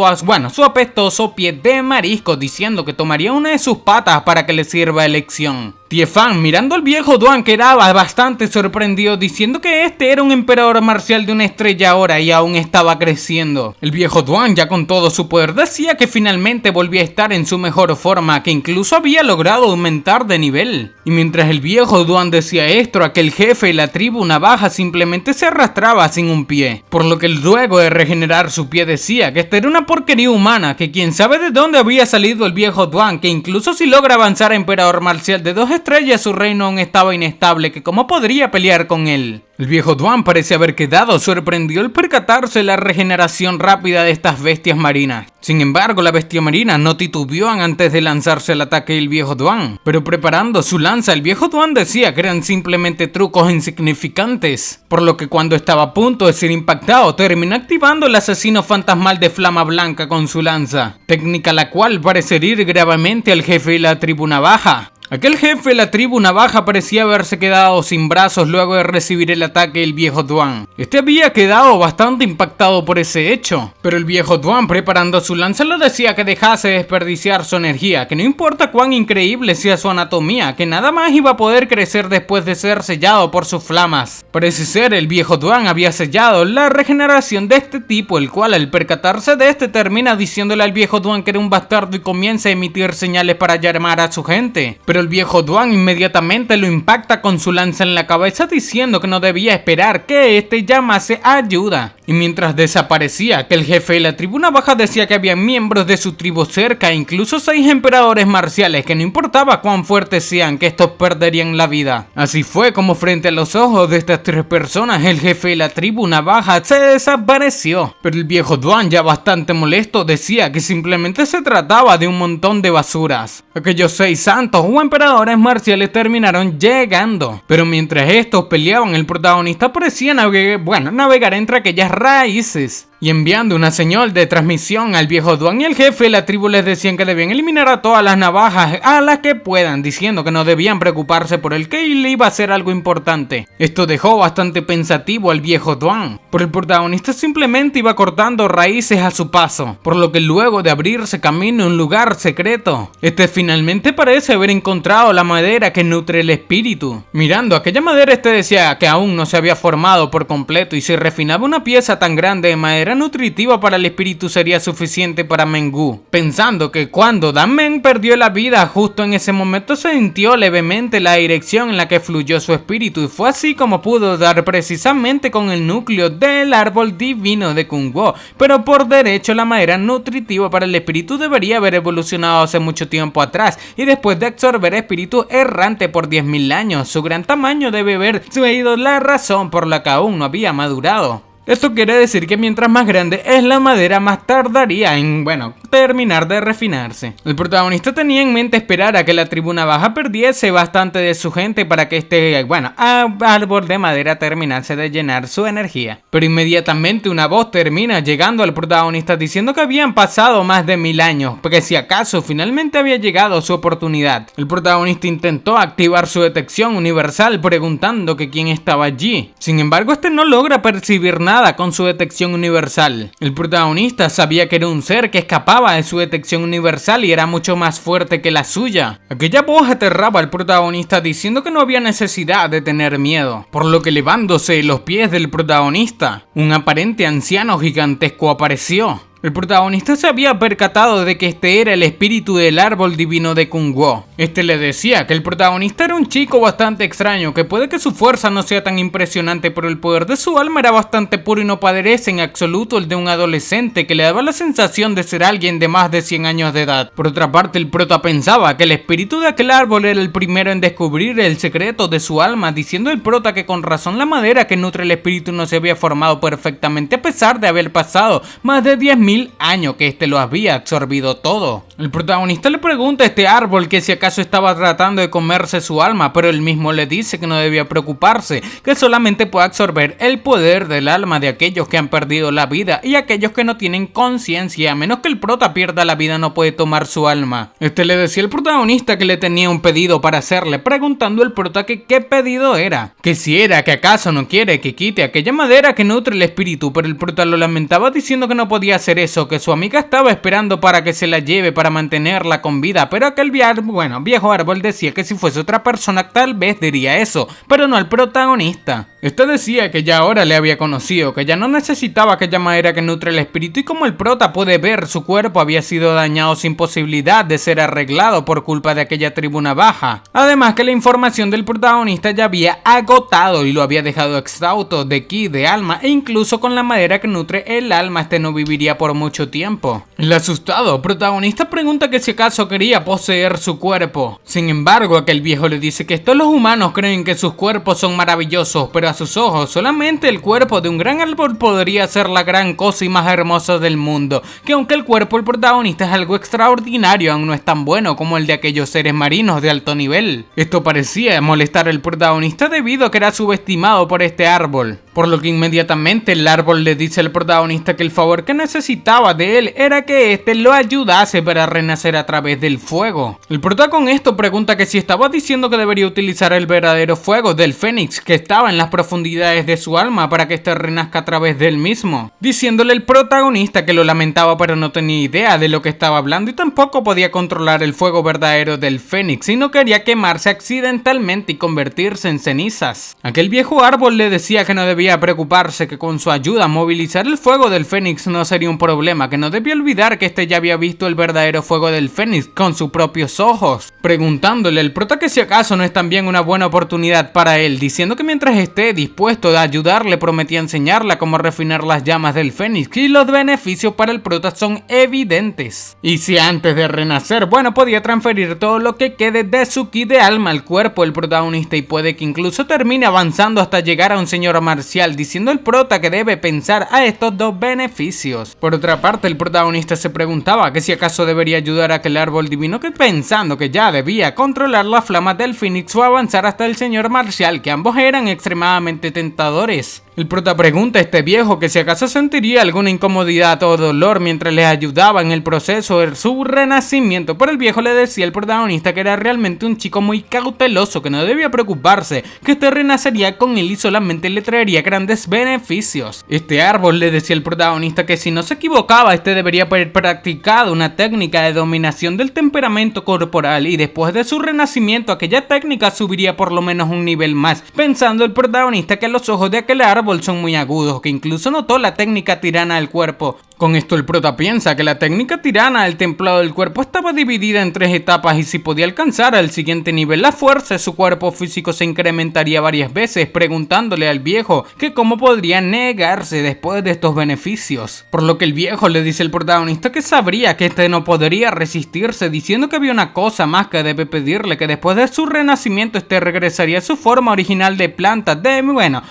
su apestoso pie de marisco, diciendo que tomaría una de sus patas para que le sirva de lección. Tiefan mirando al viejo Duan quedaba bastante sorprendido, diciendo que este era un emperador marcial de 1 estrella ahora y aún estaba creciendo. El viejo Duan ya con todo su poder decía que finalmente volvía a estar en su mejor forma, que incluso había logrado aumentar de nivel. Y mientras el viejo Duan decía esto, aquel jefe de la tribu Navaja simplemente se arrastraba sin un pie. Por lo que luego de regenerar su pie decía que esta era una porquería humana, que quién sabe de dónde había salido el viejo Duan, que incluso si logra avanzar a emperador marcial de 2 estrellas su reino aún estaba inestable, que cómo podría pelear con él. El viejo Duan parece haber quedado sorprendido al percatarse de la regeneración rápida de estas bestias marinas. Sin embargo, la bestia marina no titubeó antes de lanzarse al ataque del viejo Duan, pero preparando su lanza, el viejo Duan decía que eran simplemente trucos insignificantes, por lo que cuando estaba a punto de ser impactado, terminó activando el asesino fantasmal de flama blanca con su lanza, técnica la cual parece herir gravemente al jefe de la tribu Navaja. Aquel jefe de la tribu Navaja parecía haberse quedado sin brazos luego de recibir el ataque del viejo Duan. Este había quedado bastante impactado por ese hecho, pero el viejo Duan preparando su lanza le decía que dejase de desperdiciar su energía, que no importa cuán increíble sea su anatomía, que nada más iba a poder crecer después de ser sellado por sus flamas. Parece ser el viejo Duan había sellado la regeneración de este tipo, el cual al percatarse de este termina diciéndole al viejo Duan que era un bastardo y comienza a emitir señales para llamar a su gente. Pero el viejo Duan inmediatamente lo impacta con su lanza en la cabeza diciendo que no debía esperar que este llamase ayuda. Y mientras desaparecía, que el jefe de la tribu Navaja decía que había miembros de su tribu cerca, incluso 6 emperadores marciales, que no importaba cuán fuertes sean, que estos perderían la vida. Así fue como frente a los ojos de estas 3 personas, el jefe de la tribu Navaja se desapareció. Pero el viejo Duan, ya bastante molesto, decía que simplemente se trataba de un montón de basuras. Aquellos 6 santos o emperadores marciales terminaron llegando, pero mientras estos peleaban, el protagonista parecía navegar entre aquellas raíces y enviando una señal de transmisión al viejo Duan y el jefe de la tribu les decían que debían eliminar a todas las navajas a las que puedan, diciendo que no debían preocuparse por el que le iba a ser algo importante. Esto dejó bastante pensativo al viejo Duan, pero el protagonista simplemente iba cortando raíces a su paso, por lo que luego de abrirse camino en un lugar secreto, este finalmente parece haber encontrado la madera que nutre el espíritu. Mirando aquella madera, este decía que aún no se había formado por completo y si refinaba una pieza tan grande de madera nutritiva para el espíritu sería suficiente para Mengu, pensando que cuando Dan Men perdió la vida justo en ese momento se sintió levemente la dirección en la que fluyó su espíritu y fue así como pudo dar precisamente con el núcleo del árbol divino de Kung Wo, pero por derecho la madera nutritiva para el espíritu debería haber evolucionado hace mucho tiempo atrás y después de absorber espíritu errante por 10.000 años, su gran tamaño debe haber sido la razón por la que aún no había madurado. Esto quiere decir que mientras más grande es la madera, más tardaría en, terminar de refinarse. El protagonista tenía en mente esperar a que la tribuna baja perdiese bastante de su gente para que este, árbol de madera terminase de llenar su energía. Pero inmediatamente una voz termina llegando al protagonista diciendo que habían pasado más de 1000 años, porque si acaso finalmente había llegado su oportunidad. El protagonista intentó activar su detección universal preguntando que quién estaba allí. Sin embargo, este no logra percibir nada con su detección universal. El protagonista sabía que era un ser que escapaba de su detección universal y era mucho más fuerte que la suya. Aquella voz aterraba al protagonista diciendo que no había necesidad de tener miedo, por lo que elevándose los pies del protagonista, un aparente anciano gigantesco apareció. El protagonista se había percatado de que este era el espíritu del árbol divino de Kung-Wo. Este le decía que el protagonista era un chico bastante extraño, que puede que su fuerza no sea tan impresionante, pero el poder de su alma era bastante puro y no padece en absoluto el de un adolescente, que le daba la sensación de ser alguien de más de 100 años de edad. Por otra parte, el prota pensaba que el espíritu de aquel árbol era el primero en descubrir el secreto de su alma, diciendo el prota que con razón la madera que nutre el espíritu no se había formado perfectamente a pesar de haber pasado más de 10.000 años que este lo había absorbido todo. El protagonista le pregunta a este árbol que si acaso estaba tratando de comerse su alma, pero él mismo le dice que no debía preocuparse, que solamente puede absorber el poder del alma de aquellos que han perdido la vida y aquellos que no tienen conciencia. A menos que el prota pierda la vida, no puede tomar su alma. Este le decía al protagonista que le tenía un pedido para hacerle, preguntando al prota que qué pedido era, que si era que acaso no quiere que quite aquella madera que nutre el espíritu, pero el prota lo lamentaba diciendo que no podía hacer eso, que su amiga estaba esperando para que se la lleve para mantenerla con vida, pero aquel viejo árbol decía que si fuese otra persona tal vez diría eso, pero no al protagonista. Este decía que ya ahora le había conocido, que ya no necesitaba aquella madera que nutre el espíritu y como el prota puede ver, su cuerpo había sido dañado sin posibilidad de ser arreglado por culpa de aquella tribuna baja. Además que la información del protagonista ya había agotado y lo había dejado exhausto de ki, de alma, e incluso con la madera que nutre el alma este no viviría por mucho tiempo. El asustado protagonista pregunta que si acaso quería poseer su cuerpo. Sin embargo, aquel viejo le dice que estos los humanos creen que sus cuerpos son maravillosos, pero a sus ojos solamente el cuerpo de un gran árbol podría ser la gran cosa y más hermosa del mundo, que aunque el cuerpo del protagonista es algo extraordinario, aún no es tan bueno como el de aquellos seres marinos de alto nivel. Esto parecía molestar al protagonista debido a que era subestimado por este árbol, por lo que inmediatamente el árbol le dice al protagonista que el favor que necesitaba de él era que éste lo ayudase para renacer a través del fuego. El prota con esto pregunta que si estaba diciendo que debería utilizar el verdadero fuego del Fénix que estaba en las profundidades de su alma para que éste renazca a través del mismo, diciéndole el protagonista que lo lamentaba pero no tenía idea de lo que estaba hablando y tampoco podía controlar el fuego verdadero del Fénix y no quería quemarse accidentalmente y convertirse en cenizas. Aquel viejo árbol le decía que no debía preocuparse, que con su ayuda movilizar el fuego del Fénix no sería un problema, que no debía olvidar que este ya había visto el verdadero fuego del Fénix con sus propios ojos, preguntándole el prota que si acaso no es también una buena oportunidad para él, diciendo que mientras esté dispuesto a ayudarle prometía enseñarle cómo refinar las llamas del Fénix y los beneficios para el prota son evidentes. Y si antes de renacer, podía transferir todo lo que quede de su ki de alma al cuerpo del protagonista y puede que incluso termine avanzando hasta llegar a un señor marcial, diciendo el prota que debe pensar a estos dos beneficios. Por otra parte, el protagonista se preguntaba que si acaso debería ayudar a aquel árbol divino, que pensando que ya debía controlar las flamas del Fénix o avanzar hasta el señor marcial, que ambos eran extremadamente tentadores. El prota pregunta a este viejo que si acaso sentiría alguna incomodidad o dolor mientras les ayudaba en el proceso de su renacimiento, pero el viejo le decía al protagonista que era realmente un chico muy cauteloso, que no debía preocuparse, que este renacería con él y solamente le traería grandes beneficios. Este árbol le decía al protagonista que si no se equivocaba, este debería haber practicado una técnica de dominación del temperamento corporal y después de su renacimiento aquella técnica subiría por lo menos un nivel más, pensando el protagonista que los ojos de aquel árbol son muy agudos, que incluso notó la técnica tirana del cuerpo Con esto el prota piensa que la técnica tirana del templado del cuerpo estaba dividida en 3 etapas y si podía alcanzar al siguiente nivel la fuerza de su cuerpo físico se incrementaría varias veces, preguntándole al viejo que cómo podría negarse después de estos beneficios. Por lo que el viejo le dice al protagonista que sabría que este no podría resistirse, diciendo que había una cosa más que debe pedirle, que después de su renacimiento este regresaría a su forma original de planta,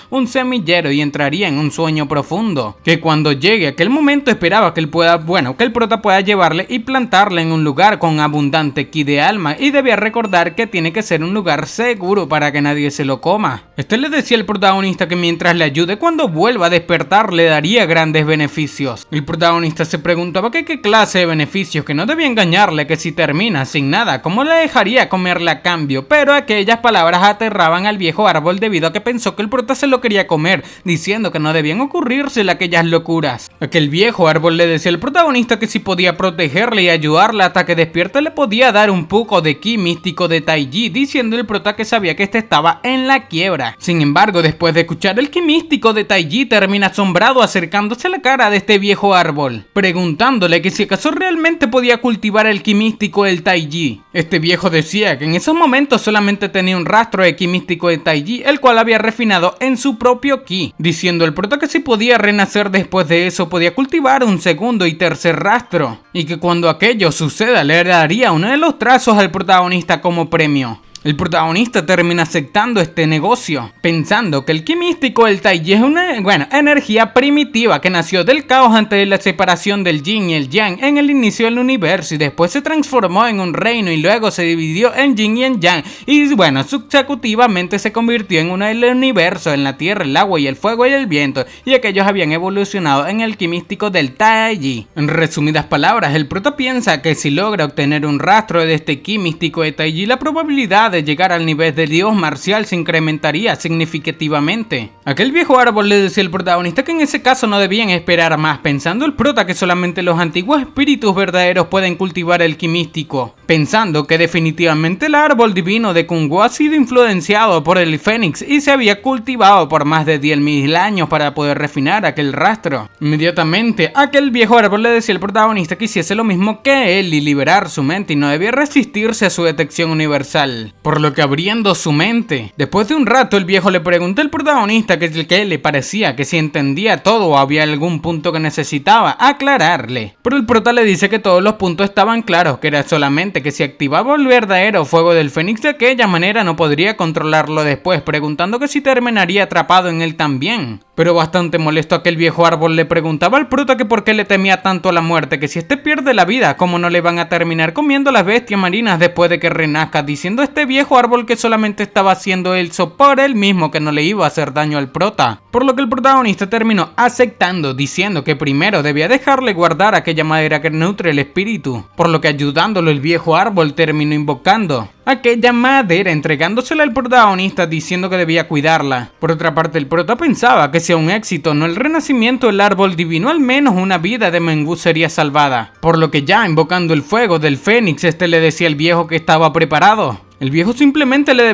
un semillero y entraría en un sueño profundo. Que cuando llegue aquel momento esperaba que el prota pueda llevarle y plantarle en un lugar con abundante ki de alma y debía recordar que tiene que ser un lugar seguro para que nadie se lo coma. Este le decía al protagonista que mientras le ayude cuando vuelva a despertar le daría grandes beneficios. El protagonista se preguntaba que qué clase de beneficios, que no debía engañarle, que si termina sin nada, ¿cómo le dejaría comerle a cambio? Pero aquellas palabras aterraban al viejo árbol debido a que pensó que el prota se lo quería comer, diciendo que no debían ocurrírsele aquellas locuras. Aquel viejo árbol le decía al protagonista que si podía protegerle y ayudarle hasta que despierte le podía dar un poco de ki místico de Taiji, diciendo el prota que sabía que este estaba en la quiebra. Sin embargo, después de escuchar el ki místico de Taiji termina asombrado acercándose a la cara de este viejo árbol, preguntándole que si acaso realmente podía cultivar el ki místico del Taiji. Este viejo decía que en esos momentos solamente tenía un rastro de ki místico de Taiji, el cual había refinado en su propio ki, diciendo el prota que si podía renacer después de eso podía cultivar un segundo y tercer rastro, y que cuando aquello suceda le daría uno de los trazos al protagonista como premio. El protagonista termina aceptando este negocio, pensando que el ki místico del Taiji es una energía primitiva que nació del caos antes de la separación del yin y el yang en el inicio del universo y después se transformó en un reino y luego se dividió en yin y en yang y subsecutivamente se convirtió en uno del universo, en la tierra, el agua y el fuego y el viento, y aquellos habían evolucionado en el ki místico del Taiji. En resumidas palabras, el prota piensa que si logra obtener un rastro de este ki místico de Taiji, la probabilidad de llegar al nivel de dios marcial se incrementaría significativamente. Aquel viejo árbol le decía al protagonista que en ese caso no debían esperar más, pensando el prota que solamente los antiguos espíritus verdaderos pueden cultivar el ki místico, pensando que definitivamente el árbol divino de Kung-Wu ha sido influenciado por el Fénix y se había cultivado por más de 10.000 años para poder refinar aquel rastro. Inmediatamente aquel viejo árbol le decía al protagonista que hiciese lo mismo que él y liberar su mente y no debía resistirse a su detección universal. Por lo que abriendo su mente, después de un rato el viejo le preguntó al protagonista que le parecía que si entendía todo o había algún punto que necesitaba aclararle. Pero el prota le dice que todos los puntos estaban claros, que era solamente que si activaba el verdadero fuego del Fénix de aquella manera no podría controlarlo después, preguntando que si terminaría atrapado en él también. Pero bastante molesto aquel viejo árbol le preguntaba al prota que por qué le temía tanto a la muerte, que si este pierde la vida, cómo no le van a terminar comiendo las bestias marinas después de que renazca, diciendo este viejo árbol que solamente estaba haciendo eso por él mismo, que no le iba a hacer daño al prota. Por lo que el protagonista terminó aceptando, diciendo que primero debía dejarle guardar aquella madera que nutre el espíritu, por lo que ayudándolo el viejo árbol terminó invocando aquella madera, entregándosela al protagonista diciendo que debía cuidarla. Por otra parte el prota pensaba que si a un éxito no el renacimiento del árbol divino, al menos una vida de Mengu sería salvada, por lo que ya invocando el fuego del Fénix le decía al viejo que estaba preparado. El viejo simplemente le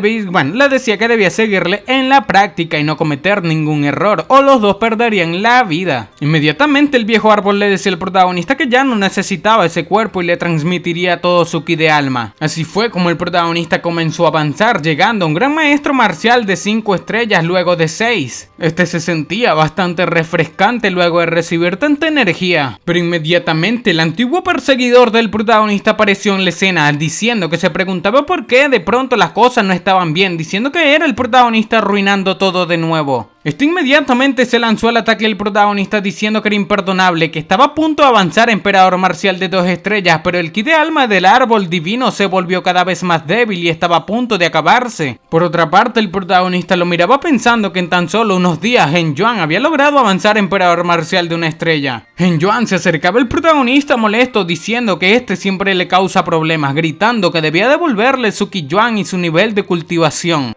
decía que debía seguirle en la práctica y no cometer ningún error, o los dos perderían la vida. Inmediatamente el viejo árbol le decía al protagonista que ya no necesitaba ese cuerpo y le transmitiría todo su ki de alma. Así fue como el protagonista comenzó a avanzar, llegando a un gran maestro marcial de 5 estrellas luego de 6. Este se sentía bastante refrescante luego de recibir tanta energía, pero inmediatamente el antiguo perseguidor del protagonista apareció en la escena, diciendo que se preguntaba por qué de pronto las cosas no estaban bien, diciendo que era el protagonista arruinando todo de nuevo. Este inmediatamente se lanzó al ataque del protagonista diciendo que era imperdonable, que estaba a punto de avanzar emperador marcial de 2 estrellas, pero el ki de alma del árbol divino se volvió cada vez más débil y estaba a punto de acabarse. Por otra parte, el protagonista lo miraba pensando que en tan solo unos días Hen Yuan había logrado avanzar emperador marcial de 1 estrella. Hen Yuan se acercaba al protagonista molesto diciendo que este siempre le causa problemas, gritando que debía devolverle su Ki Yuan y su nivel de cultivación.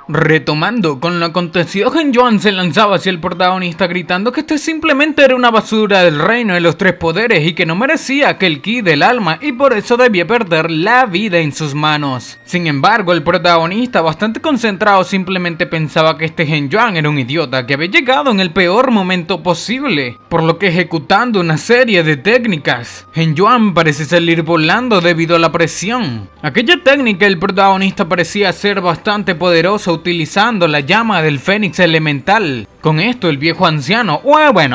Retomando con lo acontecido, Genjuan se lanzaba hacia el protagonista gritando que este simplemente era una basura del reino de los tres poderes y que no merecía aquel ki del alma y por eso debía perder la vida en sus manos. Sin embargo, el protagonista, bastante concentrado, simplemente pensaba que este Genjuan era un idiota que había llegado en el peor momento posible, por lo que ejecutando una serie de técnicas, Genjuan parece salir volando debido a la presión. Aquella técnica, el protagonista parecía ser bastante poderoso utilizando la llama del Fénix elemental. Con esto el viejo anciano,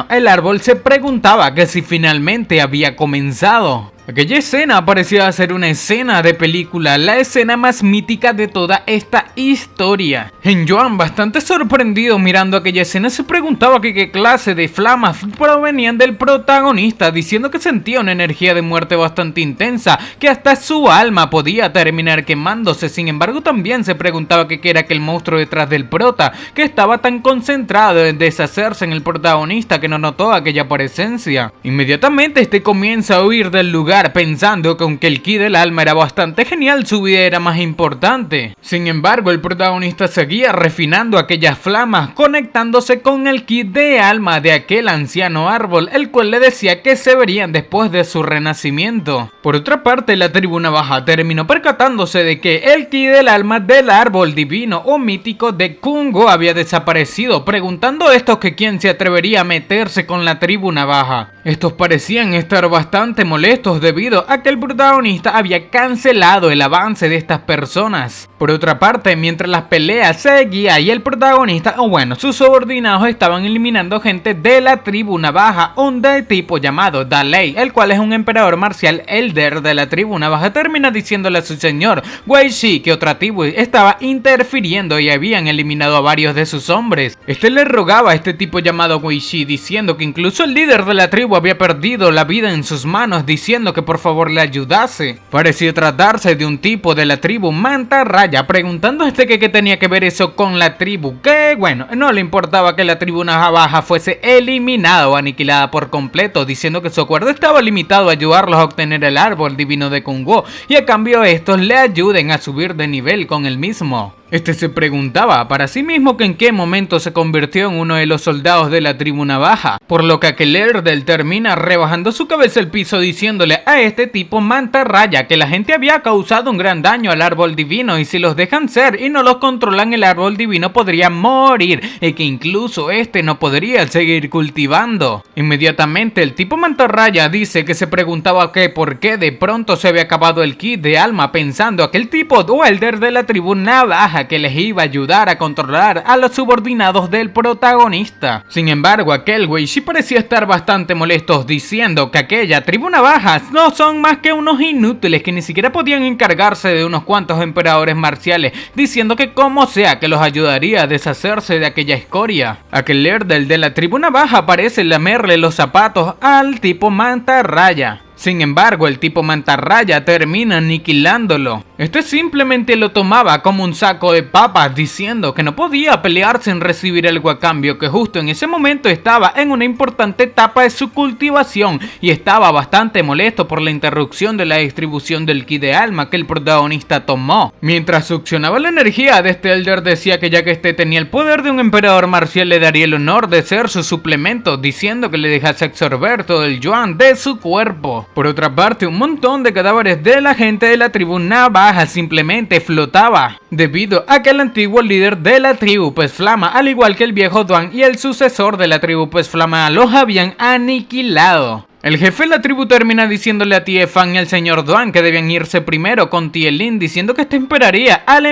el árbol se preguntaba que si finalmente había comenzado. Aquella escena parecía ser una escena de película, la escena más mítica de toda esta historia. Genjuan, bastante sorprendido mirando aquella escena, se preguntaba que qué clase de flamas provenían del protagonista, diciendo que sentía una energía de muerte bastante intensa, que hasta su alma podía terminar quemándose. Sin embargo, también se preguntaba que qué era aquel monstruo detrás del prota, que estaba tan concentrado en deshacerse en el protagonista que no notó aquella presencia. Inmediatamente este comienza a huir del lugar, pensando que aunque el ki del alma era bastante genial, su vida era más importante. Sin embargo, el protagonista seguía refinando aquellas flamas, conectándose con el ki de alma de aquel anciano árbol, el cual le decía que se verían después de su renacimiento. Por otra parte, la tribuna baja terminó percatándose de que el ki del alma del árbol divino o mítico de Kungo había desaparecido, preguntando a estos que quién se atrevería a meterse con la tribuna baja. Estos parecían estar bastante molestos debido a que el protagonista había cancelado el avance de estas personas. Por otra parte, mientras las peleas seguían y el protagonista, sus subordinados estaban eliminando gente de la tribuna baja, un de tipo llamado Dalei, el cual es un emperador marcial elder de la tribuna baja, termina diciéndole a su señor Wei Shi que otra tribu estaba interfiriendo y habían eliminado a varios de sus hombres. Este le rogaba a este tipo llamado Wei Shi, diciendo que incluso el líder de la tribu había perdido la vida en sus manos, diciendo que por favor le ayudase. Parecía tratarse de un tipo de la tribu Mantarraya, preguntando a este que qué tenía que ver eso con la tribu, que no le importaba que la tribuna baja fuese eliminada o aniquilada por completo, diciendo que su acuerdo estaba limitado a ayudarlos a obtener el árbol divino de Kungo y a cambio estos le ayuden a subir de nivel con el mismo. Este se preguntaba para sí mismo que en qué momento se convirtió en uno de los soldados de la tribuna baja, por lo que aquel Erdel termina rebajando su cabeza al piso diciéndole a este tipo Mantarraya que la gente había causado un gran daño al árbol divino y si los dejan ser y no los controlan el árbol divino podría morir y que incluso este no podría seguir cultivando. Inmediatamente el tipo Mantarraya dice que se preguntaba que por qué de pronto se había acabado el kit de alma, pensando aquel tipo Elder de la tribuna baja que les iba a ayudar a controlar a los subordinados del protagonista. Sin embargo, aquel Wei Shi parecía estar bastante molesto, diciendo que aquella tribuna baja no son más que unos inútiles que ni siquiera podían encargarse de unos cuantos emperadores marciales, diciendo que como sea que los ayudaría a deshacerse de aquella escoria. Aquel Erdel de la tribuna baja parece lamerle los zapatos al tipo Mantarraya. Sin embargo, el tipo Mantarraya termina aniquilándolo. Este simplemente lo tomaba como un saco de papas, diciendo que no podía pelear sin recibir algo a cambio, que justo en ese momento estaba en una importante etapa de su cultivación y estaba bastante molesto por la interrupción de la distribución del ki de alma que el protagonista tomó. Mientras succionaba la energía de este Elder, decía que ya que este tenía el poder de un emperador marcial le daría el honor de ser su suplemento, diciendo que le dejase absorber todo el yuan de su cuerpo. Por otra parte, un montón de cadáveres de la gente de la tribuna baja simplemente flotaba, debido a que el antiguo líder de la tribu Pez Flama, al igual que el viejo Duan y el sucesor de la tribu Pez Flama, los habían aniquilado. El jefe de la tribu termina diciéndole a Tiefan y al señor Duan que debían irse primero con Tielin, diciendo que este esperaría al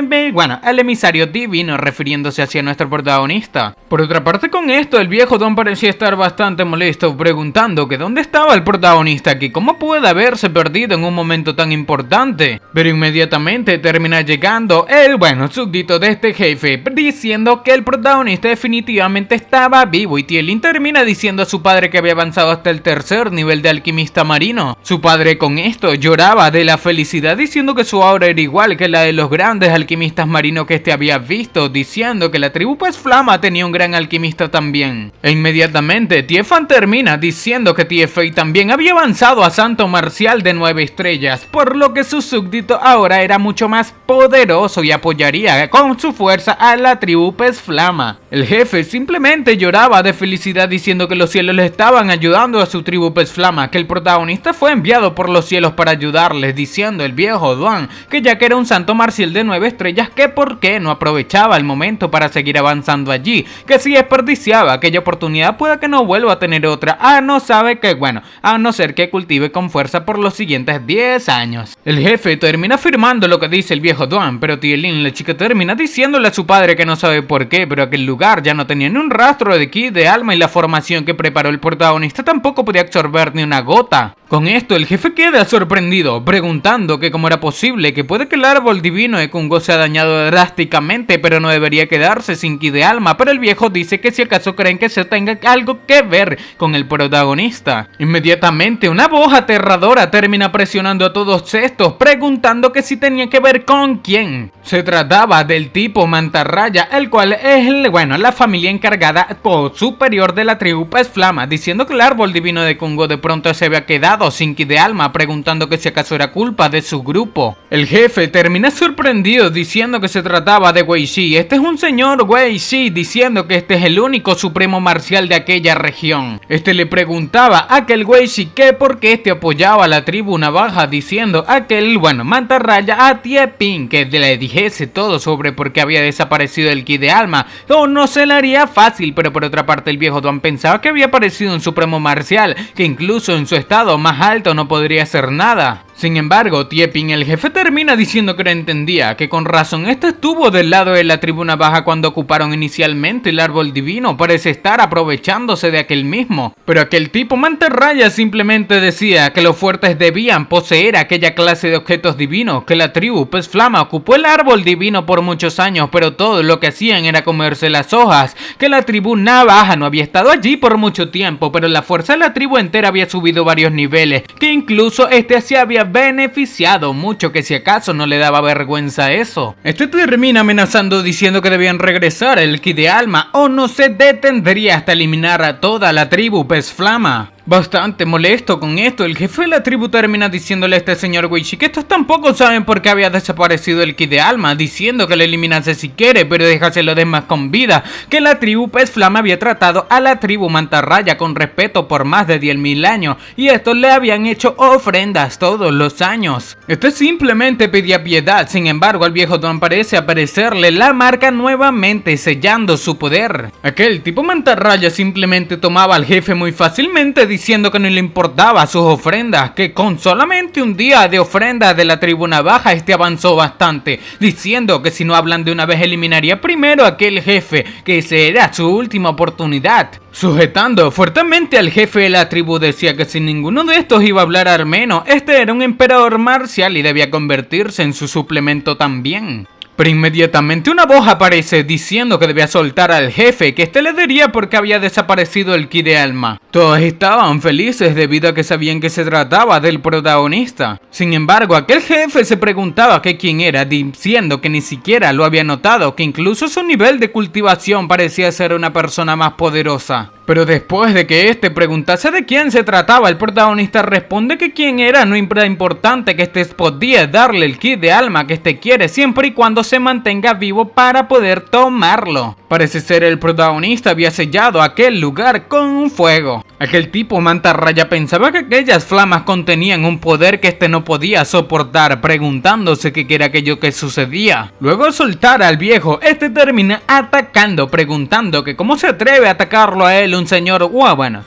emisario divino, refiriéndose hacia nuestro protagonista. Por otra parte, con esto, el viejo Duan parecía estar bastante molesto, preguntando que dónde estaba el protagonista aquí, cómo puede haberse perdido en un momento tan importante. Pero inmediatamente termina llegando el súbdito de este jefe, diciendo que el protagonista definitivamente estaba vivo, y Tielin termina diciendo a su padre que había avanzado hasta el tercer nivel de alquimista marino. Su padre con esto lloraba de la felicidad diciendo que su aura era igual que la de los grandes alquimistas marinos que este había visto, diciendo que la tribu Pez Flama tenía un gran alquimista también. E inmediatamente Tiefan termina diciendo que Tiefei también había avanzado a santo marcial de 9 estrellas, por lo que su súbdito ahora era mucho más poderoso y apoyaría con su fuerza a la tribu Pez Flama. El jefe simplemente lloraba de felicidad diciendo que los cielos le estaban ayudando a su tribu Pez Flama, que el protagonista fue enviado por los cielos para ayudarles, diciendo el viejo Duan que ya que era un santo marcial de 9 estrellas, que por qué no aprovechaba el momento para seguir avanzando allí, que si desperdiciaba aquella oportunidad pueda que no vuelva a tener otra, a no ser que cultive con fuerza por los siguientes 10 años. El jefe termina afirmando lo que dice el viejo Duan, pero Tielin, la chica, termina diciéndole a su padre que no sabe por qué, pero aquel lugar ya no tenía ni un rastro de ki de alma y la formación que preparó el protagonista tampoco podía absorber ni una gota. Con esto el jefe queda sorprendido, preguntando que cómo era posible, que puede que el árbol divino de Kungo se ha dañado drásticamente, pero no debería quedarse sin ki de alma, pero el viejo dice que si acaso creen que se tenga algo que ver con el protagonista. Inmediatamente una voz aterradora termina presionando a todos estos, preguntando que si tenía que ver con quién. Se trataba del tipo Mantarraya, el cual es la familia encargada o superior de la tribu Pez Flama, diciendo que el árbol divino de Kungo de pronto se había quedado sin ki de alma, preguntando que si acaso era culpa de su grupo. El jefe termina sorprendido diciendo que se trataba de Wei Shi. Este es un señor Wei Shi, diciendo que este es el único supremo marcial de aquella región. Este le preguntaba a aquel Wei Shi que por qué este apoyaba a la tribu Navaja, diciendo aquel Mantarraya a Tieping que le dijese todo sobre por qué había desaparecido el ki de alma, o no se le haría fácil, pero por otra parte el viejo Duan pensaba que había aparecido un supremo marcial, que incluso en su estado más alto no podría hacer nada. Sin embargo, Tieping, el jefe, termina diciendo que no entendía, que con razón este estuvo del lado de la tribu Navaja cuando ocuparon inicialmente el árbol divino, parece estar aprovechándose de aquel mismo. Pero aquel tipo Mantarraya simplemente decía que los fuertes debían poseer aquella clase de objetos divinos, que la tribu Pez Flama ocupó el árbol divino por muchos años, pero todo lo que hacían era comerse las hojas, que la tribu Navaja no había estado allí por mucho tiempo, pero la fuerza de la tribu entera había subido varios niveles, que incluso este se había beneficiado mucho, que si acaso no le daba vergüenza eso. Este termina amenazando diciendo que debían regresar el ki de alma o no se detendría hasta eliminar a toda la tribu Pez Flama. Bastante molesto con esto, el jefe de la tribu termina diciéndole a este señor Wei Shi que estos tampoco saben por qué había desaparecido el ki de alma, diciendo que lo eliminase si quiere, pero déjaselo de más con vida, que la tribu Pez Flama había tratado a la tribu Mantarraya con respeto por más de 10.000 años, y estos le habían hecho ofrendas todos los años. Este simplemente pedía piedad, sin embargo al viejo Duan parece aparecerle la marca nuevamente, sellando su poder. Aquel tipo Mantarraya simplemente tomaba al jefe muy fácilmente, diciendo que no le importaba sus ofrendas, que con solamente un día de ofrenda de la tribu Navaja este avanzó bastante, diciendo que si no hablan de una vez eliminaría primero a aquel jefe, que esa era su última oportunidad. Sujetando fuertemente al jefe de la tribu, decía que si ninguno de estos iba a hablar armeno, este era un emperador marcial y debía convertirse en su suplemento también. Pero inmediatamente una voz aparece diciendo que debía soltar al jefe, que este le diría porque había desaparecido el ki de alma. Todos estaban felices debido a que sabían que se trataba del protagonista. Sin embargo, aquel jefe se preguntaba que quién era, diciendo que ni siquiera lo había notado, que incluso su nivel de cultivación parecía ser una persona más poderosa. Pero después de que este preguntase de quién se trataba, el protagonista responde que quién era no era importante, que este podía darle el ki de alma que este quiere siempre y cuando se mantenga vivo para poder tomarlo. Parece ser el protagonista había sellado aquel lugar con un fuego. Aquel tipo Mantarraya pensaba que aquellas flamas contenían un poder que este no podía soportar, preguntándose qué era aquello que sucedía. Luego de soltar al viejo, este termina atacando, preguntando que cómo se atreve a atacarlo a él, un señor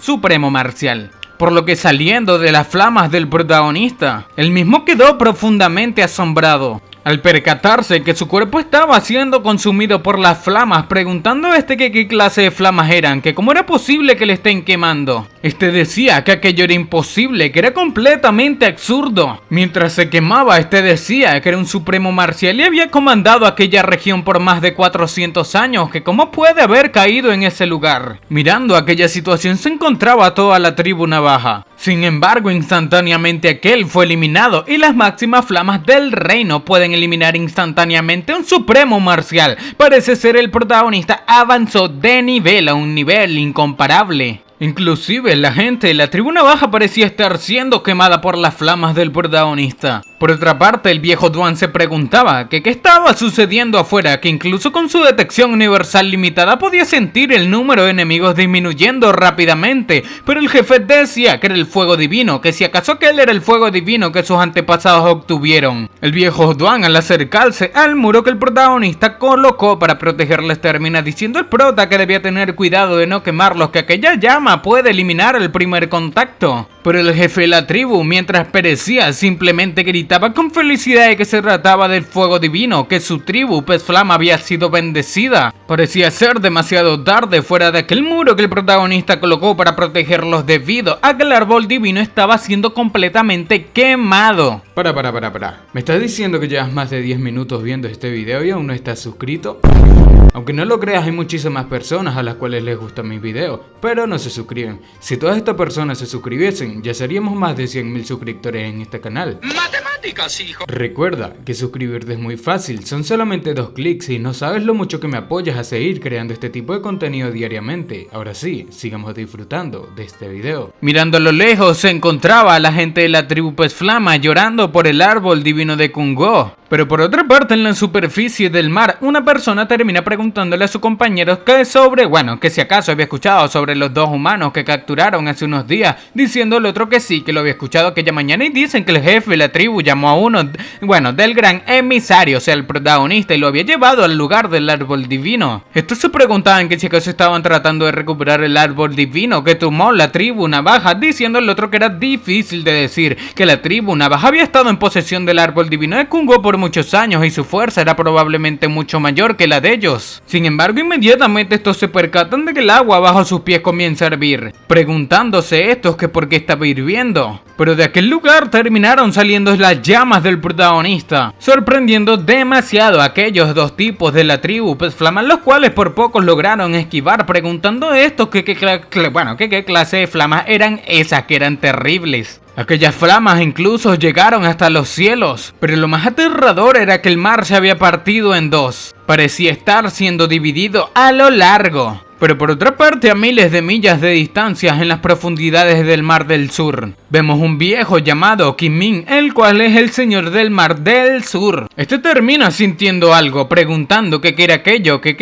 supremo marcial. Por lo que saliendo de las flamas del protagonista, él mismo quedó profundamente asombrado al percatarse que su cuerpo estaba siendo consumido por las flamas, preguntando a este que qué clase de flamas eran, que cómo era posible que le estén quemando. Este decía que aquello era imposible, que era completamente absurdo. Mientras se quemaba, este decía que era un supremo marcial y había comandado aquella región por más de 400 años, que cómo puede haber caído en ese lugar. Mirando aquella situación se encontraba toda la tribu navaja. Sin embargo, instantáneamente aquel fue eliminado y las máximas flamas del reino pueden eliminar instantáneamente un supremo marcial. Parece ser el protagonista avanzó de nivel a un nivel incomparable. Inclusive la gente de la tribu navaja parecía estar siendo quemada por las flamas del protagonista. Por otra parte, el viejo Duan se preguntaba que qué estaba sucediendo afuera, que incluso con su detección universal limitada podía sentir el número de enemigos disminuyendo rápidamente, pero el jefe decía que era el fuego divino, que si acaso aquel era el fuego divino que sus antepasados obtuvieron. El viejo Duan, al acercarse al muro que el protagonista colocó para protegerles, termina diciendo al prota que debía tener cuidado de no quemarlos, que aquella llama puede eliminar el primer contacto. Pero el jefe de la tribu, mientras perecía, simplemente gritaba con felicidad de que se trataba del fuego divino, que su tribu, Pez Flama, había sido bendecida. Parecía ser demasiado tarde fuera de aquel muro que el protagonista colocó para protegerlos debido a que el árbol divino estaba siendo completamente quemado. Para. ¿Me estás diciendo que llevas más de 10 minutos viendo este video y aún no estás suscrito? Aunque no lo creas, hay muchísimas personas a las cuales les gustan mis videos, pero no se suscriben. Si todas estas personas se suscribiesen, ya seríamos más de 100.000 suscriptores en este canal. ¡Matemáticas, hijo! Recuerda que suscribirte es muy fácil, son solamente 2 clics y no sabes lo mucho que me apoyas a seguir creando este tipo de contenido diariamente. Ahora sí, sigamos disfrutando de este video. Mirando a lo lejos se encontraba a la gente de la tribu Pez Flama llorando por el árbol divino de Kungo. Pero por otra parte, en la superficie del mar, una persona termina preguntándole a sus compañeros que si acaso había escuchado sobre los 2 humanos que capturaron hace unos días, diciendo el otro que sí, que lo había escuchado aquella mañana, y dicen que el jefe de la tribu llamó a uno, del gran emisario, o sea, el protagonista, y lo había llevado al lugar del árbol divino. Estos se preguntaban que si acaso estaban tratando de recuperar el árbol divino que tomó la tribu navaja, diciendo el otro que era difícil de decir, que la tribu navaja había estado en posesión del árbol divino de Kungo por muchos años y su fuerza era probablemente mucho mayor que la de ellos. Sin embargo, inmediatamente estos se percatan de que el agua bajo sus pies comienza a hervir, preguntándose estos que por qué estaba hirviendo. Pero de aquel lugar terminaron saliendo las llamas del protagonista, sorprendiendo demasiado a aquellos 2 tipos de la tribu Pez Flama, los cuales por pocos lograron esquivar, preguntando estos qué clase de flamas eran esas que eran terribles. Aquellas flamas incluso llegaron hasta los cielos, pero lo más aterrador era que el mar se había partido en 2. Parecía estar siendo dividido a lo largo. Pero por otra parte, a miles de millas de distancia en las profundidades del Mar del Sur, vemos un viejo llamado Kim Min, el cual es el señor del Mar del Sur. Este termina sintiendo algo, preguntando qué era aquello, qué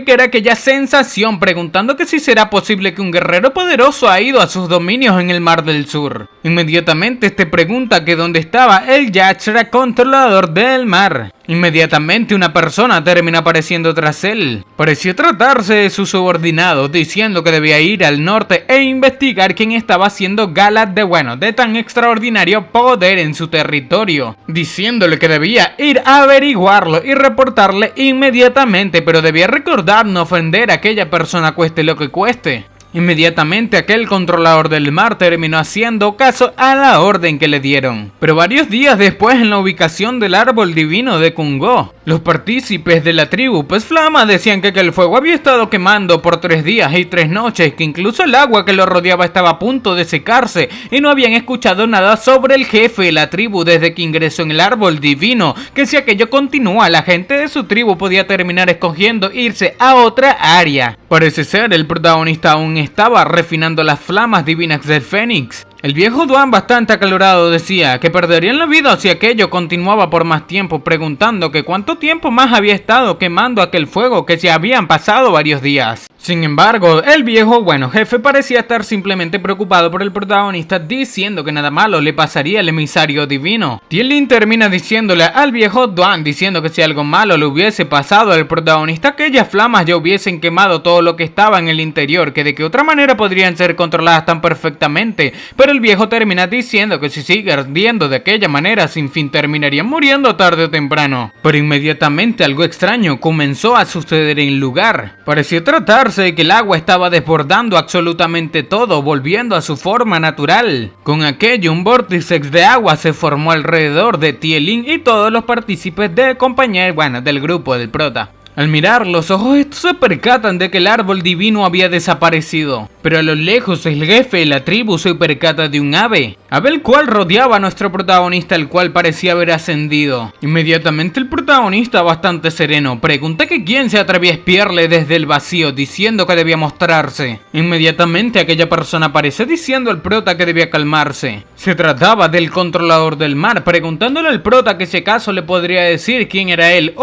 era aquella sensación, preguntando que si será posible que un guerrero poderoso ha ido a sus dominios en el Mar del Sur. Inmediatamente este pregunta que dónde estaba el Yatra, controlador del mar. Inmediatamente una persona termina apareciendo tras él. Parecía tratarse de su subordinado, diciendo que debía ir al norte e investigar quién estaba haciendo gala de tan extraordinario poder en su territorio, diciéndole que debía ir a averiguarlo y reportarle inmediatamente, pero debía recordar no ofender a aquella persona cueste lo que cueste. Inmediatamente aquel controlador del mar terminó haciendo caso a la orden que le dieron. Pero varios días después, en la ubicación del árbol divino de Kungo, los partícipes de la tribu Pez Flama decían que el fuego había estado quemando por 3 días y 3 noches, que incluso el agua que lo rodeaba estaba a punto de secarse, y no habían escuchado nada sobre el jefe de la tribu desde que ingresó en el árbol divino, que si aquello continúa, la gente de su tribu podía terminar escogiendo irse a otra área. Parece ser el protagonista aún estaba refinando las flamas divinas del Fénix. El viejo Duan, bastante acalorado, decía que perderían la vida si aquello continuaba por más tiempo, preguntando que cuánto tiempo más había estado quemando aquel fuego, que se habían pasado varios días. Sin embargo, el viejo jefe parecía estar simplemente preocupado por el protagonista, diciendo que nada malo le pasaría al emisario divino. Tielin termina diciéndole al viejo Duan, diciendo que si algo malo le hubiese pasado al protagonista, aquellas flamas ya hubiesen quemado todo lo que estaba en el interior, que de qué otra manera podrían ser controladas tan perfectamente. Pero pero el viejo termina diciendo que si sigue ardiendo de aquella manera sin fin terminaría muriendo tarde o temprano. Pero inmediatamente algo extraño comenzó a suceder en el lugar. Pareció tratarse de que el agua estaba desbordando absolutamente todo, volviendo a su forma natural. Con aquello, un vórtice de agua se formó alrededor de Tielin y todos los partícipes de compañía, del grupo del prota. Al mirar los ojos, estos se percatan de que el árbol divino había desaparecido, pero a lo lejos el jefe de la tribu se percata de un ave el cual rodeaba a nuestro protagonista, el cual parecía haber ascendido. Inmediatamente el protagonista, bastante sereno, pregunta que quién se atrevía a espiarle desde el vacío, diciendo que debía mostrarse. Inmediatamente aquella persona aparece diciendo al prota que debía calmarse. Se trataba del controlador del mar, preguntándole al prota que si acaso le podría decir quién era él,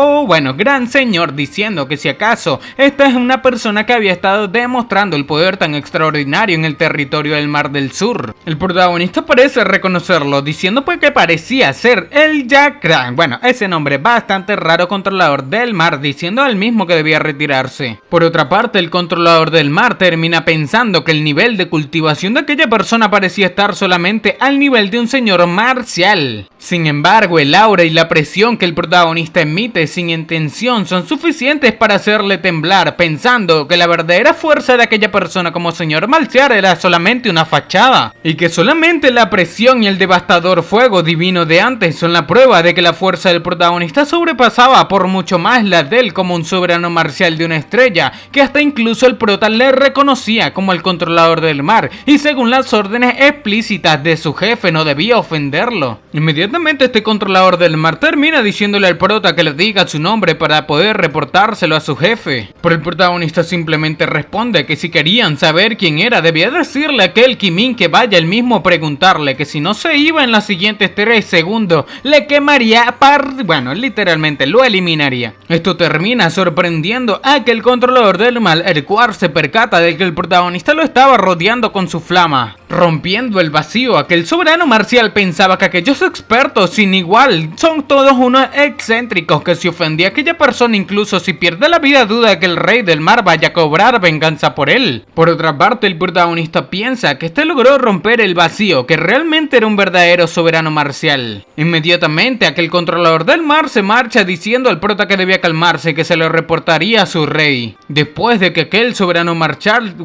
gran señor, diciendo que si acaso esta es una persona que había estado demostrando el poder tan extraordinario en el territorio del Mar del Sur. El protagonista parece reconocerlo, diciendo pues que parecía ser el Jackran, ese nombre bastante raro, controlador del mar, diciendo al mismo que debía retirarse. Por otra parte, el controlador del mar termina pensando que el nivel de cultivación de aquella persona parecía estar solamente al nivel de un señor marcial. Sin embargo, el aura y la presión que el protagonista emite sin intención son suficientes para hacerle temblar, pensando que la verdadera fuerza de aquella persona como señor marcial era solamente una fachada, y que solamente la presión y el devastador fuego divino de antes son la prueba de que la fuerza del protagonista sobrepasaba por mucho más la de él como un soberano marcial de una estrella, que hasta incluso el prota le reconocía como el controlador del mar, y según las órdenes explícitas de su jefe no debía ofenderlo. Inmediatamente este controlador del mar termina diciéndole al prota que le diga su nombre para poder reportárselo a su jefe, pero el protagonista simplemente responde que si querían saber quién era debía decirle a aquel Kimin que vaya él mismo a preguntarle, que si no se iba en los siguientes 3 segundos le quemaría literalmente lo eliminaría. Esto termina sorprendiendo a aquel controlador del mal, el cual se percata de que el protagonista lo estaba rodeando con su flama, rompiendo el vacío. Aquel soberano marcial pensaba que aquellos expertos sin igual son todos unos excéntricos, que si ofendía a aquella persona, incluso si pierde la vida, duda de que el rey del mar vaya a cobrar venganza por él. Por otra parte, el protagonista piensa que este logró romper el vacío, que realmente era un verdadero soberano marcial. Inmediatamente aquel controlador del mar se marcha diciendo al prota que debía calmarse, que se lo reportaría a su rey. Después de que aquel soberano marcial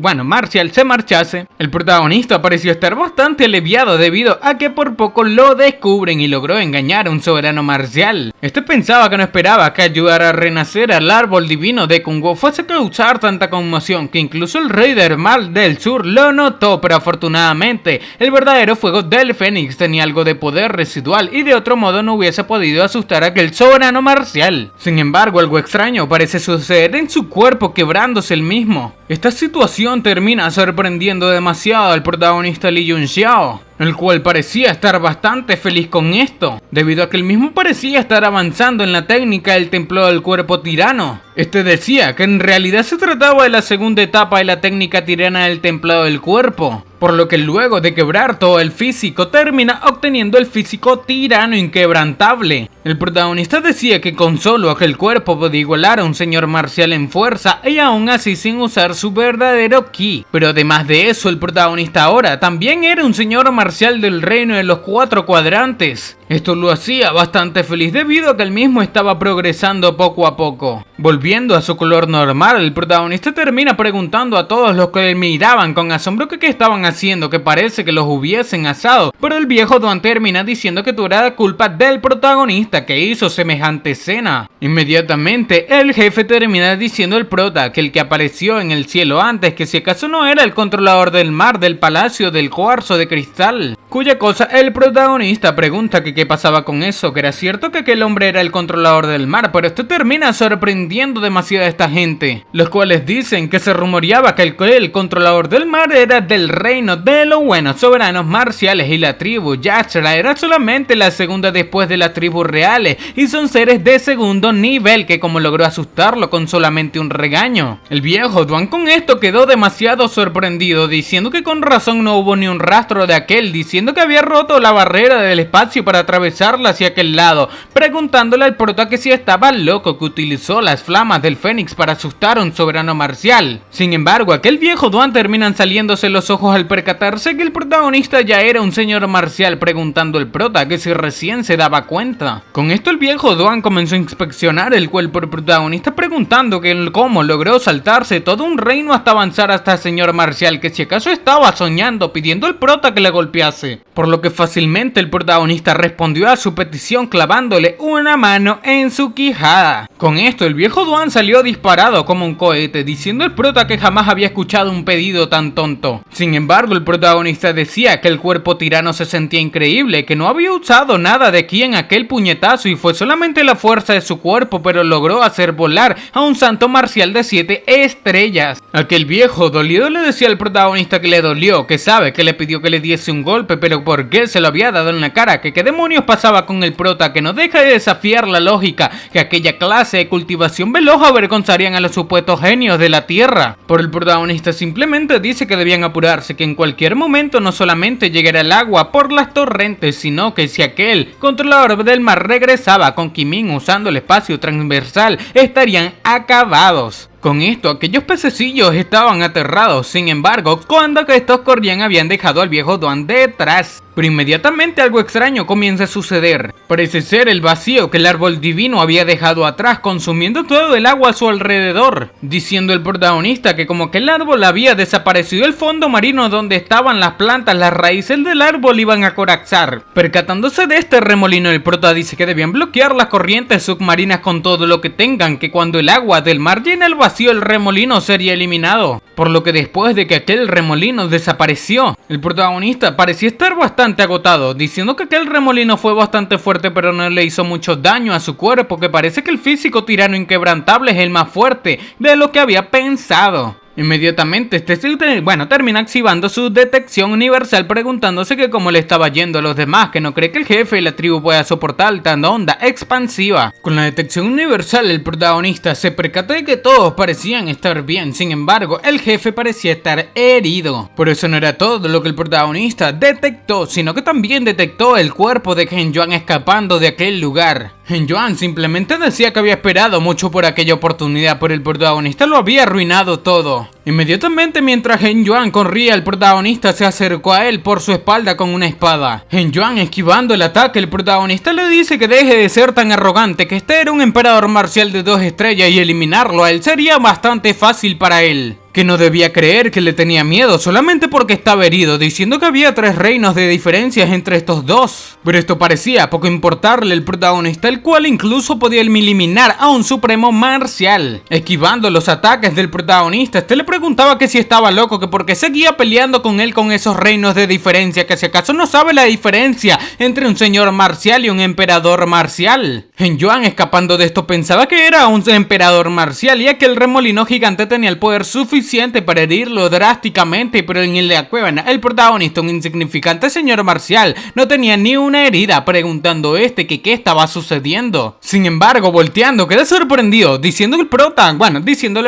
se marchase, el protagonista pareció estar bastante aliviado debido a que por poco lo descubren y logró engañar a un soberano marcial. Este pensaba que no esperaba que ayudara a renacer al árbol divino de Kungou fuese a causar tanta conmoción, que incluso el rey del mar del sur lo notó, pero afortunadamente el verdadero fuego del Fénix tenía algo de poder residual y de otro modo no hubiese podido asustar a aquel soberano marcial. Sin embargo, algo extraño parece suceder en su cuerpo, quebrándose el mismo. Esta situación termina sorprendiendo demasiado al protagonista Li Yunxiao, el cual parecía estar bastante feliz con esto, debido a que él mismo parecía estar avanzando en la técnica del templo del cuerpo tirano. Este decía que en realidad se trataba de la segunda etapa de la técnica tirana del templado del cuerpo, por lo que luego de quebrar todo el físico termina obteniendo el físico tirano inquebrantable. El protagonista decía que con solo aquel cuerpo podía igualar a un señor marcial en fuerza y aún así sin usar su verdadero ki. Pero además de eso, el protagonista ahora también era un señor marcial del reino de los 4 cuadrantes. Esto lo hacía bastante feliz debido a que él mismo estaba progresando poco a poco. Volviendo a su color normal, el protagonista termina preguntando a todos los que miraban con asombro que qué estaban haciendo, que parece que los hubiesen asado, pero el viejo Duan termina diciendo que todo era culpa del protagonista que hizo semejante escena. Inmediatamente el jefe termina diciendo al prota que el que apareció en el cielo antes, que si acaso no era el controlador del mar del palacio del cuarzo de cristal, cuya cosa el protagonista pregunta que qué pasaba con eso, que era cierto que aquel hombre era el controlador del mar, pero esto termina sorprendiendo demasiado a esta gente, los cuales dicen que se rumoreaba que el controlador del mar era del reino de los buenos soberanos marciales y la tribu Yashra era solamente la segunda después de las tribus reales y son seres de segundo nivel, que como logró asustarlo con solamente un regaño. El viejo Duan con esto quedó demasiado sorprendido, diciendo que con razón no hubo ni un rastro de aquel, diciendo que había roto la barrera del espacio para atravesarla hacia aquel lado, preguntándole al prota que si estaba loco que utilizó las flamas del Fénix para asustar a un soberano marcial. Sin embargo, aquel viejo Duan terminan saliéndose los ojos al percatarse que el protagonista ya era un señor marcial, preguntando al prota que si recién se daba cuenta. Con esto el viejo Duan comenzó a inspeccionar el cuerpo del protagonista, preguntando que cómo logró saltarse todo un reino hasta avanzar hasta el señor marcial, que si acaso estaba soñando, pidiendo al prota que le golpease. Por lo que fácilmente el protagonista respondió a su petición clavándole una mano en su quijada. Con esto el viejo Duan salió disparado como un cohete, diciendo al prota que jamás había escuchado un pedido tan tonto. Sin embargo, el protagonista decía que el cuerpo tirano se sentía increíble, que no había usado nada de ki en aquel puñetazo y fue solamente la fuerza de su cuerpo, pero logró hacer volar a un santo marcial de 7 estrellas. Aquel viejo dolido le decía al protagonista que le dolió, que sabe que le pidió que le diese un golpe, pero por qué se lo había dado en la cara, que qué demonios pasaba con el prota, que no deja de desafiar la lógica, que aquella clase de cultivación veloz avergonzarían a los supuestos genios de la tierra. Por el protagonista simplemente dice que debían apurarse, que en cualquier momento no solamente llegará el agua por las torrentes, sino que si aquel controlador del mar regresaba con Kimin usando el espacio transversal, estarían acabados. Con esto, aquellos pececillos estaban aterrados. Sin embargo, cuando estos corrían habían dejado al viejo Duan detrás. Pero inmediatamente algo extraño comienza a suceder. Parece ser el vacío que el árbol divino había dejado atrás, consumiendo todo el agua a su alrededor, diciendo el protagonista que como que el árbol había desaparecido el fondo marino donde estaban las plantas, las raíces del árbol iban a colapsar. Percatándose de este remolino, el prota dice que debían bloquear las corrientes submarinas con todo lo que tengan, que cuando el agua del mar llena el vacío, el remolino sería eliminado. Por lo que después de que aquel remolino desapareció, el protagonista parecía estar bastante agotado, diciendo que aquel remolino fue bastante fuerte pero no le hizo mucho daño a su cuerpo, que parece que el físico tirano inquebrantable es el más fuerte de lo que había pensado. Inmediatamente termina activando su detección universal, preguntándose que cómo le estaba yendo a los demás, que no cree que el jefe y la tribu pueda soportar tanta onda expansiva. Con la detección universal, el protagonista se percató de que todos parecían estar bien. Sin embargo, el jefe parecía estar herido. Por eso no era todo lo que el protagonista detectó, sino que también detectó el cuerpo de Hen Yuan escapando de aquel lugar. Hen Yuan simplemente decía que había esperado mucho por aquella oportunidad, pero el protagonista lo había arruinado todo. Inmediatamente mientras Hen Yuan corría, el protagonista se acercó a él por su espalda con una espada. Hen Yuan esquivando el ataque, el protagonista le dice que deje de ser tan arrogante, que este era un emperador marcial de 2 estrellas y eliminarlo a él sería bastante fácil para él. Que no debía creer que le tenía miedo solamente porque estaba herido, diciendo que había 3 reinos de diferencias entre estos dos. Pero esto parecía poco importarle al protagonista, el cual incluso podía eliminar a un supremo marcial. Esquivando los ataques del protagonista, este le preguntaba que si estaba loco, que por qué seguía peleando con él con esos reinos de diferencia, que si acaso no sabe la diferencia entre un señor marcial y un emperador marcial. Hen Yuan, escapando de esto, pensaba que era un emperador marcial y aquel remolino gigante tenía el poder suficiente para herirlo drásticamente, pero en la cueva el protagonista, un insignificante señor marcial, no tenía ni una herida, preguntando que qué estaba sucediendo. Sin embargo, volteando, queda sorprendido, diciéndole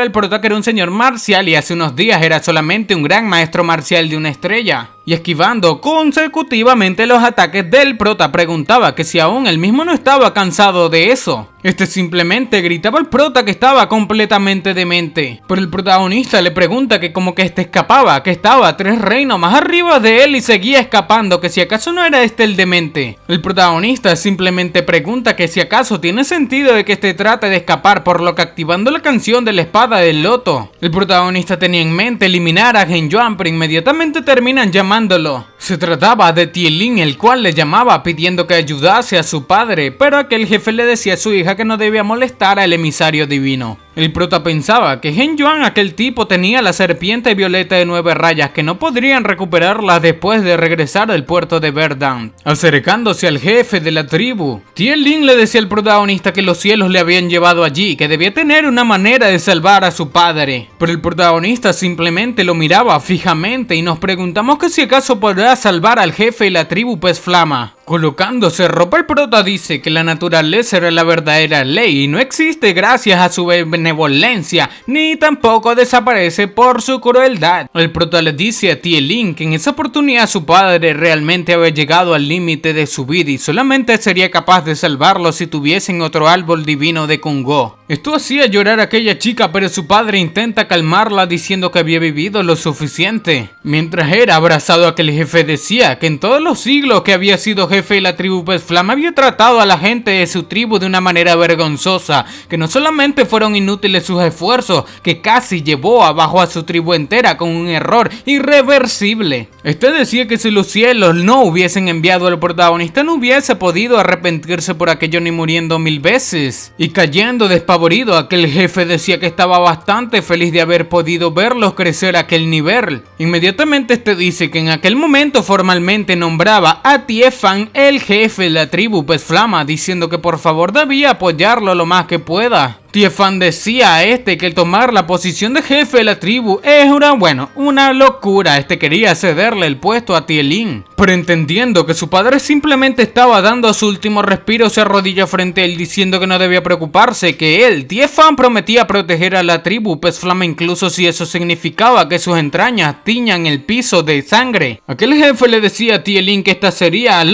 al prota que era un señor marcial y hace unos días era solamente un gran maestro marcial de 1 estrella. Y esquivando consecutivamente los ataques del prota, preguntaba que si aún él mismo no estaba cansado de eso. Este simplemente gritaba al prota que estaba completamente demente. Pero el protagonista le pregunta que como que escapaba, que estaba 3 reinos más arriba de él y seguía escapando, que si acaso no era el demente. El protagonista simplemente pregunta que si acaso tiene sentido de que trate de escapar, por lo que activando la canción de la espada del loto. El protagonista tenía en mente eliminar a Hen Yuan, pero inmediatamente terminan llamándolo. Se trataba de Tielin, el cual le llamaba pidiendo que ayudase a su padre, pero aquel jefe le decía a su hija que no debía molestar al emisario divino. El prota pensaba que Hen Yuan, aquel tipo, tenía la serpiente violeta de 9 rayas, que no podrían recuperarla después de regresar al puerto de Verdun. Acercándose al jefe de la tribu, Tielin le decía al protagonista que los cielos le habían llevado allí, que debía tener una manera de salvar a su padre. Pero el protagonista simplemente lo miraba fijamente y nos preguntamos que si acaso podrá salvar al jefe y la tribu Pez Flama. Colocándose ropa, el prota dice que la naturaleza era la verdadera ley y no existe gracias a su benevolencia, ni tampoco desaparece por su crueldad. El prota le dice a Tielin que en esa oportunidad su padre realmente había llegado al límite de su vida y solamente sería capaz de salvarlo si tuviesen otro árbol divino de Kungo. Esto hacía llorar a aquella chica, pero su padre intenta calmarla diciendo que había vivido lo suficiente. Mientras era abrazado, aquel jefe decía que en todos los siglos que había sido jefe de la tribu Pez Flama había tratado a la gente de su tribu de una manera vergonzosa, que no solamente fueron inútiles sus esfuerzos, que casi llevó abajo a su tribu entera con un error irreversible. Este decía que si los cielos no hubiesen enviado al protagonista no hubiese podido arrepentirse por aquello ni muriendo 1000 veces. Y cayendo despavorido, aquel jefe decía que estaba bastante feliz de haber podido verlos crecer a aquel nivel. Inmediatamente este dice que en aquel momento formalmente nombraba a Tiefan el jefe de la tribu Pez Flama, diciendo que por favor debía apoyarlo lo más que pueda. Tiefan decía a este que el tomar la posición de jefe de la tribu es una locura. Este quería cederle el puesto a Tielin, pero entendiendo que su padre simplemente estaba dando su último respiro, se arrodilla frente a él diciendo que no debía preocuparse, que él, Tiefan, prometía proteger a la tribu Pez Flama incluso si eso significaba que sus entrañas tiñan el piso de sangre. Aquel jefe le decía a Tielin que esta sería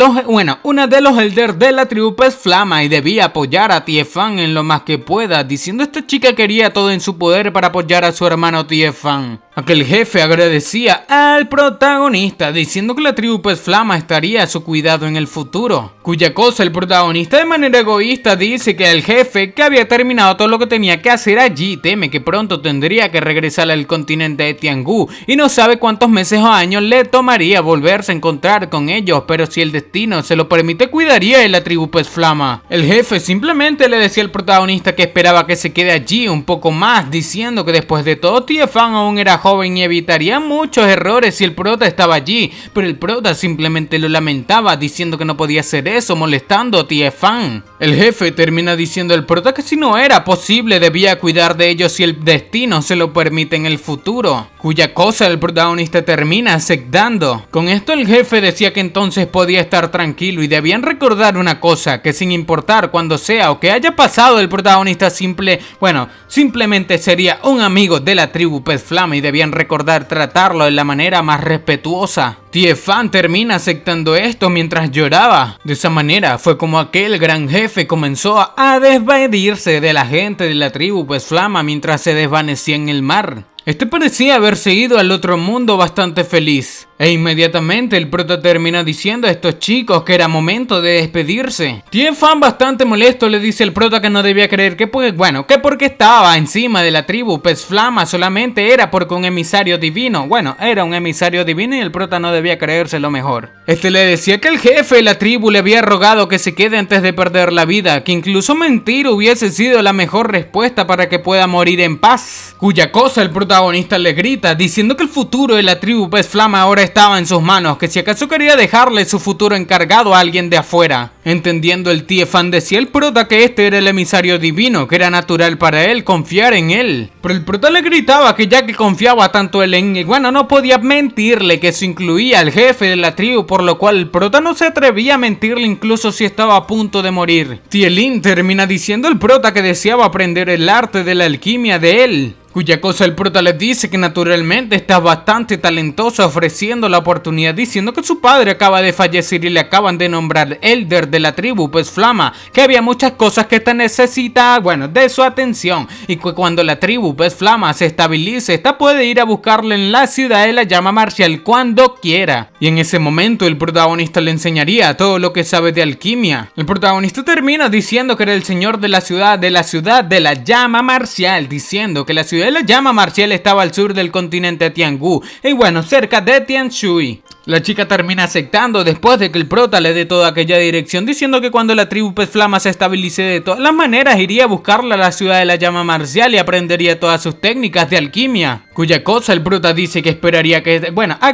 una de los elders de la tribu Pez Flama y debía apoyar a Tiefan en lo más que pueda, diciendo esta chica quería todo en su poder para apoyar a su hermano Tiefan. Aquel jefe agradecía al protagonista diciendo que la tribu Pez Flama estaría a su cuidado en el futuro, cuya cosa el protagonista de manera egoísta dice que el jefe que había terminado todo lo que tenía que hacer allí teme que pronto tendría que regresar al continente de Tiangú y no sabe cuántos meses o años le tomaría volverse a encontrar con ellos, pero si el destino se lo permite cuidaría de la tribu Pez Flama. El jefe simplemente le decía al protagonista que esperaba que se quede allí un poco más, diciendo que después de todo Tiefan aún era joven y evitaría muchos errores si el prota estaba allí, pero el prota simplemente lo lamentaba diciendo que no podía hacer eso, molestando a Tiefan. El jefe termina diciendo al prota que si no era posible debía cuidar de ellos si el destino se lo permite en el futuro, cuya cosa el protagonista termina aceptando. Con esto el jefe decía que entonces podía estar tranquilo y debían recordar una cosa, que sin importar cuándo sea o que haya pasado, el protagonista simplemente sería un amigo de la tribu Pez Flama y debían recordar tratarlo de la manera más respetuosa. Tiefan termina aceptando esto mientras lloraba. De esa manera fue como aquel gran jefe comenzó a despedirse de la gente de la tribu Pez Flama mientras se desvanecía en el mar. Este parecía haberse ido al otro mundo bastante feliz. E inmediatamente el prota termina diciendo a estos chicos que era momento de despedirse. Tiefan, bastante molesto, le dice al prota que no debía creer que porque estaba encima de la tribu Pez Flama solamente era porque un emisario divino. Era un emisario divino y el prota no debía creerse lo mejor. Este le decía que el jefe de la tribu le había rogado que se quede antes de perder la vida, que incluso mentir hubiese sido la mejor respuesta para que pueda morir en paz. Cuya cosa el protagonista le grita diciendo que el futuro de la tribu Pez Flama ahora estaba en sus manos, que si acaso quería dejarle su futuro encargado a alguien de afuera. Entendiendo el Tiefan decía el prota que este era el emisario divino, que era natural para él confiar en él. Pero el prota le gritaba que ya que confiaba tanto él en él, no podía mentirle, que eso incluía al jefe de la tribu, por lo cual el prota no se atrevía a mentirle incluso si estaba a punto de morir. Tielin termina diciendo al prota que deseaba aprender el arte de la alquimia de él, cuya cosa el prota les dice que naturalmente está bastante talentoso, ofreciendo la oportunidad diciendo que su padre acaba de fallecer y le acaban de nombrar elder de la tribu Pez Flama, que había muchas cosas que esta necesita de su atención y que cuando la tribu Pez Flama se estabilice, esta puede ir a buscarle en la ciudad de la llama marcial cuando quiera. Y en ese momento el protagonista le enseñaría todo lo que sabe de alquimia. El protagonista termina diciendo que era el señor de la ciudad de la llama marcial, diciendo que la ciudad de la llama marcial estaba al sur del continente de Tiangú y cerca de Tianshui. La chica termina aceptando después de que el prota le dé toda aquella dirección, diciendo que cuando la tribu Pez Flama se estabilice de todas las maneras iría a buscarla a la ciudad de la llama marcial y aprendería todas sus técnicas de alquimia. Cuya cosa el prota dice que esperaría a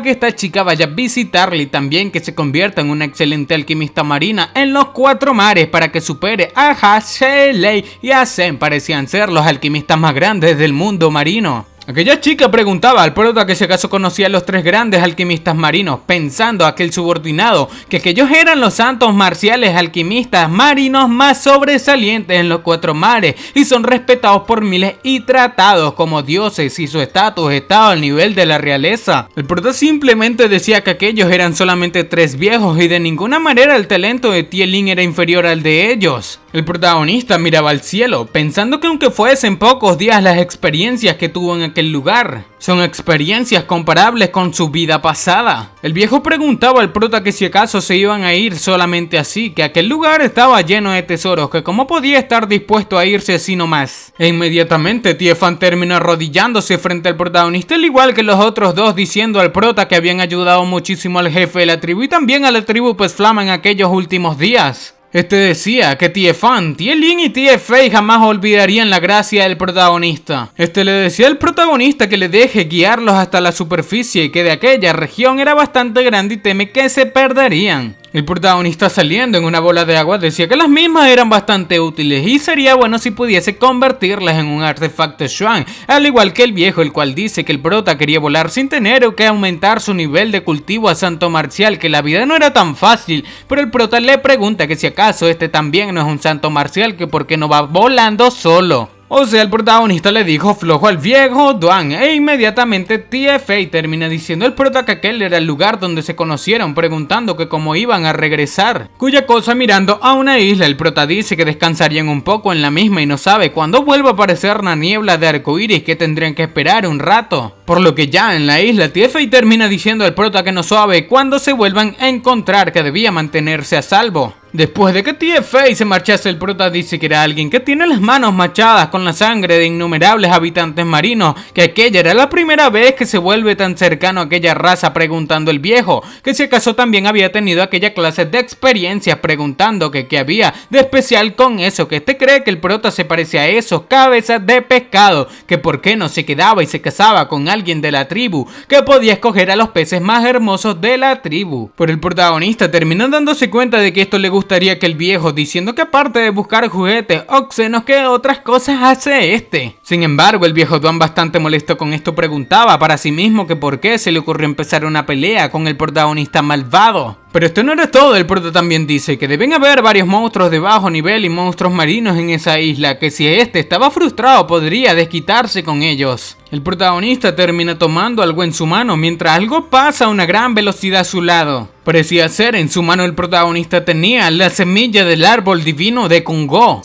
que esta chica vaya a visitarle y también que se convierta en una excelente alquimista marina en los 4 mares para que supere a Hashelei y a Zen. Parecían ser los alquimistas más grandes del mundo marino. Aquella chica preguntaba al prota que si acaso conocía a los 3 grandes alquimistas marinos, pensando aquel subordinado que aquellos eran los santos marciales alquimistas marinos más sobresalientes en los 4 mares y son respetados por miles y tratados como dioses y su estatus estaba al nivel de la realeza. El prota simplemente decía que aquellos eran solamente 3 viejos y de ninguna manera el talento de Tielin era inferior al de ellos. El protagonista miraba al cielo, pensando que aunque fuesen pocos días las experiencias que tuvo en aquel lugar, son experiencias comparables con su vida pasada. El viejo preguntaba al prota que si acaso se iban a ir solamente así, que aquel lugar estaba lleno de tesoros, que cómo podía estar dispuesto a irse así nomás. E inmediatamente Tiefan terminó arrodillándose frente al protagonista, al igual que los otros dos, diciendo al prota que habían ayudado muchísimo al jefe de la tribu y también a la tribu Pez Flama en aquellos últimos días. Este decía que Tiefan, Tielin y Tiefei jamás olvidarían la gracia del protagonista. Este le decía al protagonista que le deje guiarlos hasta la superficie y que de aquella región era bastante grande y teme que se perderían. El protagonista, saliendo en una bola de agua, decía que las mismas eran bastante útiles y sería bueno si pudiese convertirlas en un artefacto Xuan, al igual que el viejo, el cual dice que el prota quería volar sin tener que aumentar su nivel de cultivo a santo marcial, que la vida no era tan fácil, pero el prota le pregunta que si acaso este también no es un santo marcial, que por qué no va volando solo. O sea, el protagonista le dijo flojo al viejo Duan e inmediatamente Tiefei termina diciendo al prota que aquel era el lugar donde se conocieron, preguntando que cómo iban a regresar. Cuya cosa, mirando a una isla, el prota dice que descansarían un poco en la misma y no sabe cuándo vuelva a aparecer la niebla de arcoíris, que tendrían que esperar un rato. Por lo que ya en la isla, Tiefei termina diciendo al prota que no sabe cuándo se vuelvan a encontrar, que debía mantenerse a salvo. Después de que Tiefei se marchase, el prota dice que era alguien que tiene las manos manchadas con la sangre de innumerables habitantes marinos, que aquella era la primera vez que se vuelve tan cercano a aquella raza, preguntando el viejo que si acaso también había tenido aquella clase de experiencias, preguntando que qué había de especial con eso, que este cree que el prota se parece a esos cabezas de pescado, que por qué no se quedaba y se casaba con alguien de la tribu, que podía escoger a los peces más hermosos de la tribu. Pero el protagonista termina dándose cuenta de que esto le gustaría que el viejo, diciendo que aparte de buscar juguetes obscenos, que otras cosas hace este. Sin embargo, el viejo Duan, bastante molesto con esto, preguntaba para sí mismo que por qué se le ocurrió empezar una pelea con el protagonista malvado. Pero esto no era todo, el prota también dice que deben haber varios monstruos de bajo nivel y monstruos marinos en esa isla, que si este estaba frustrado podría desquitarse con ellos. El protagonista termina tomando algo en su mano mientras algo pasa a una gran velocidad a su lado. Parecía ser en su mano el protagonista tenía la semilla del árbol divino de Kungo.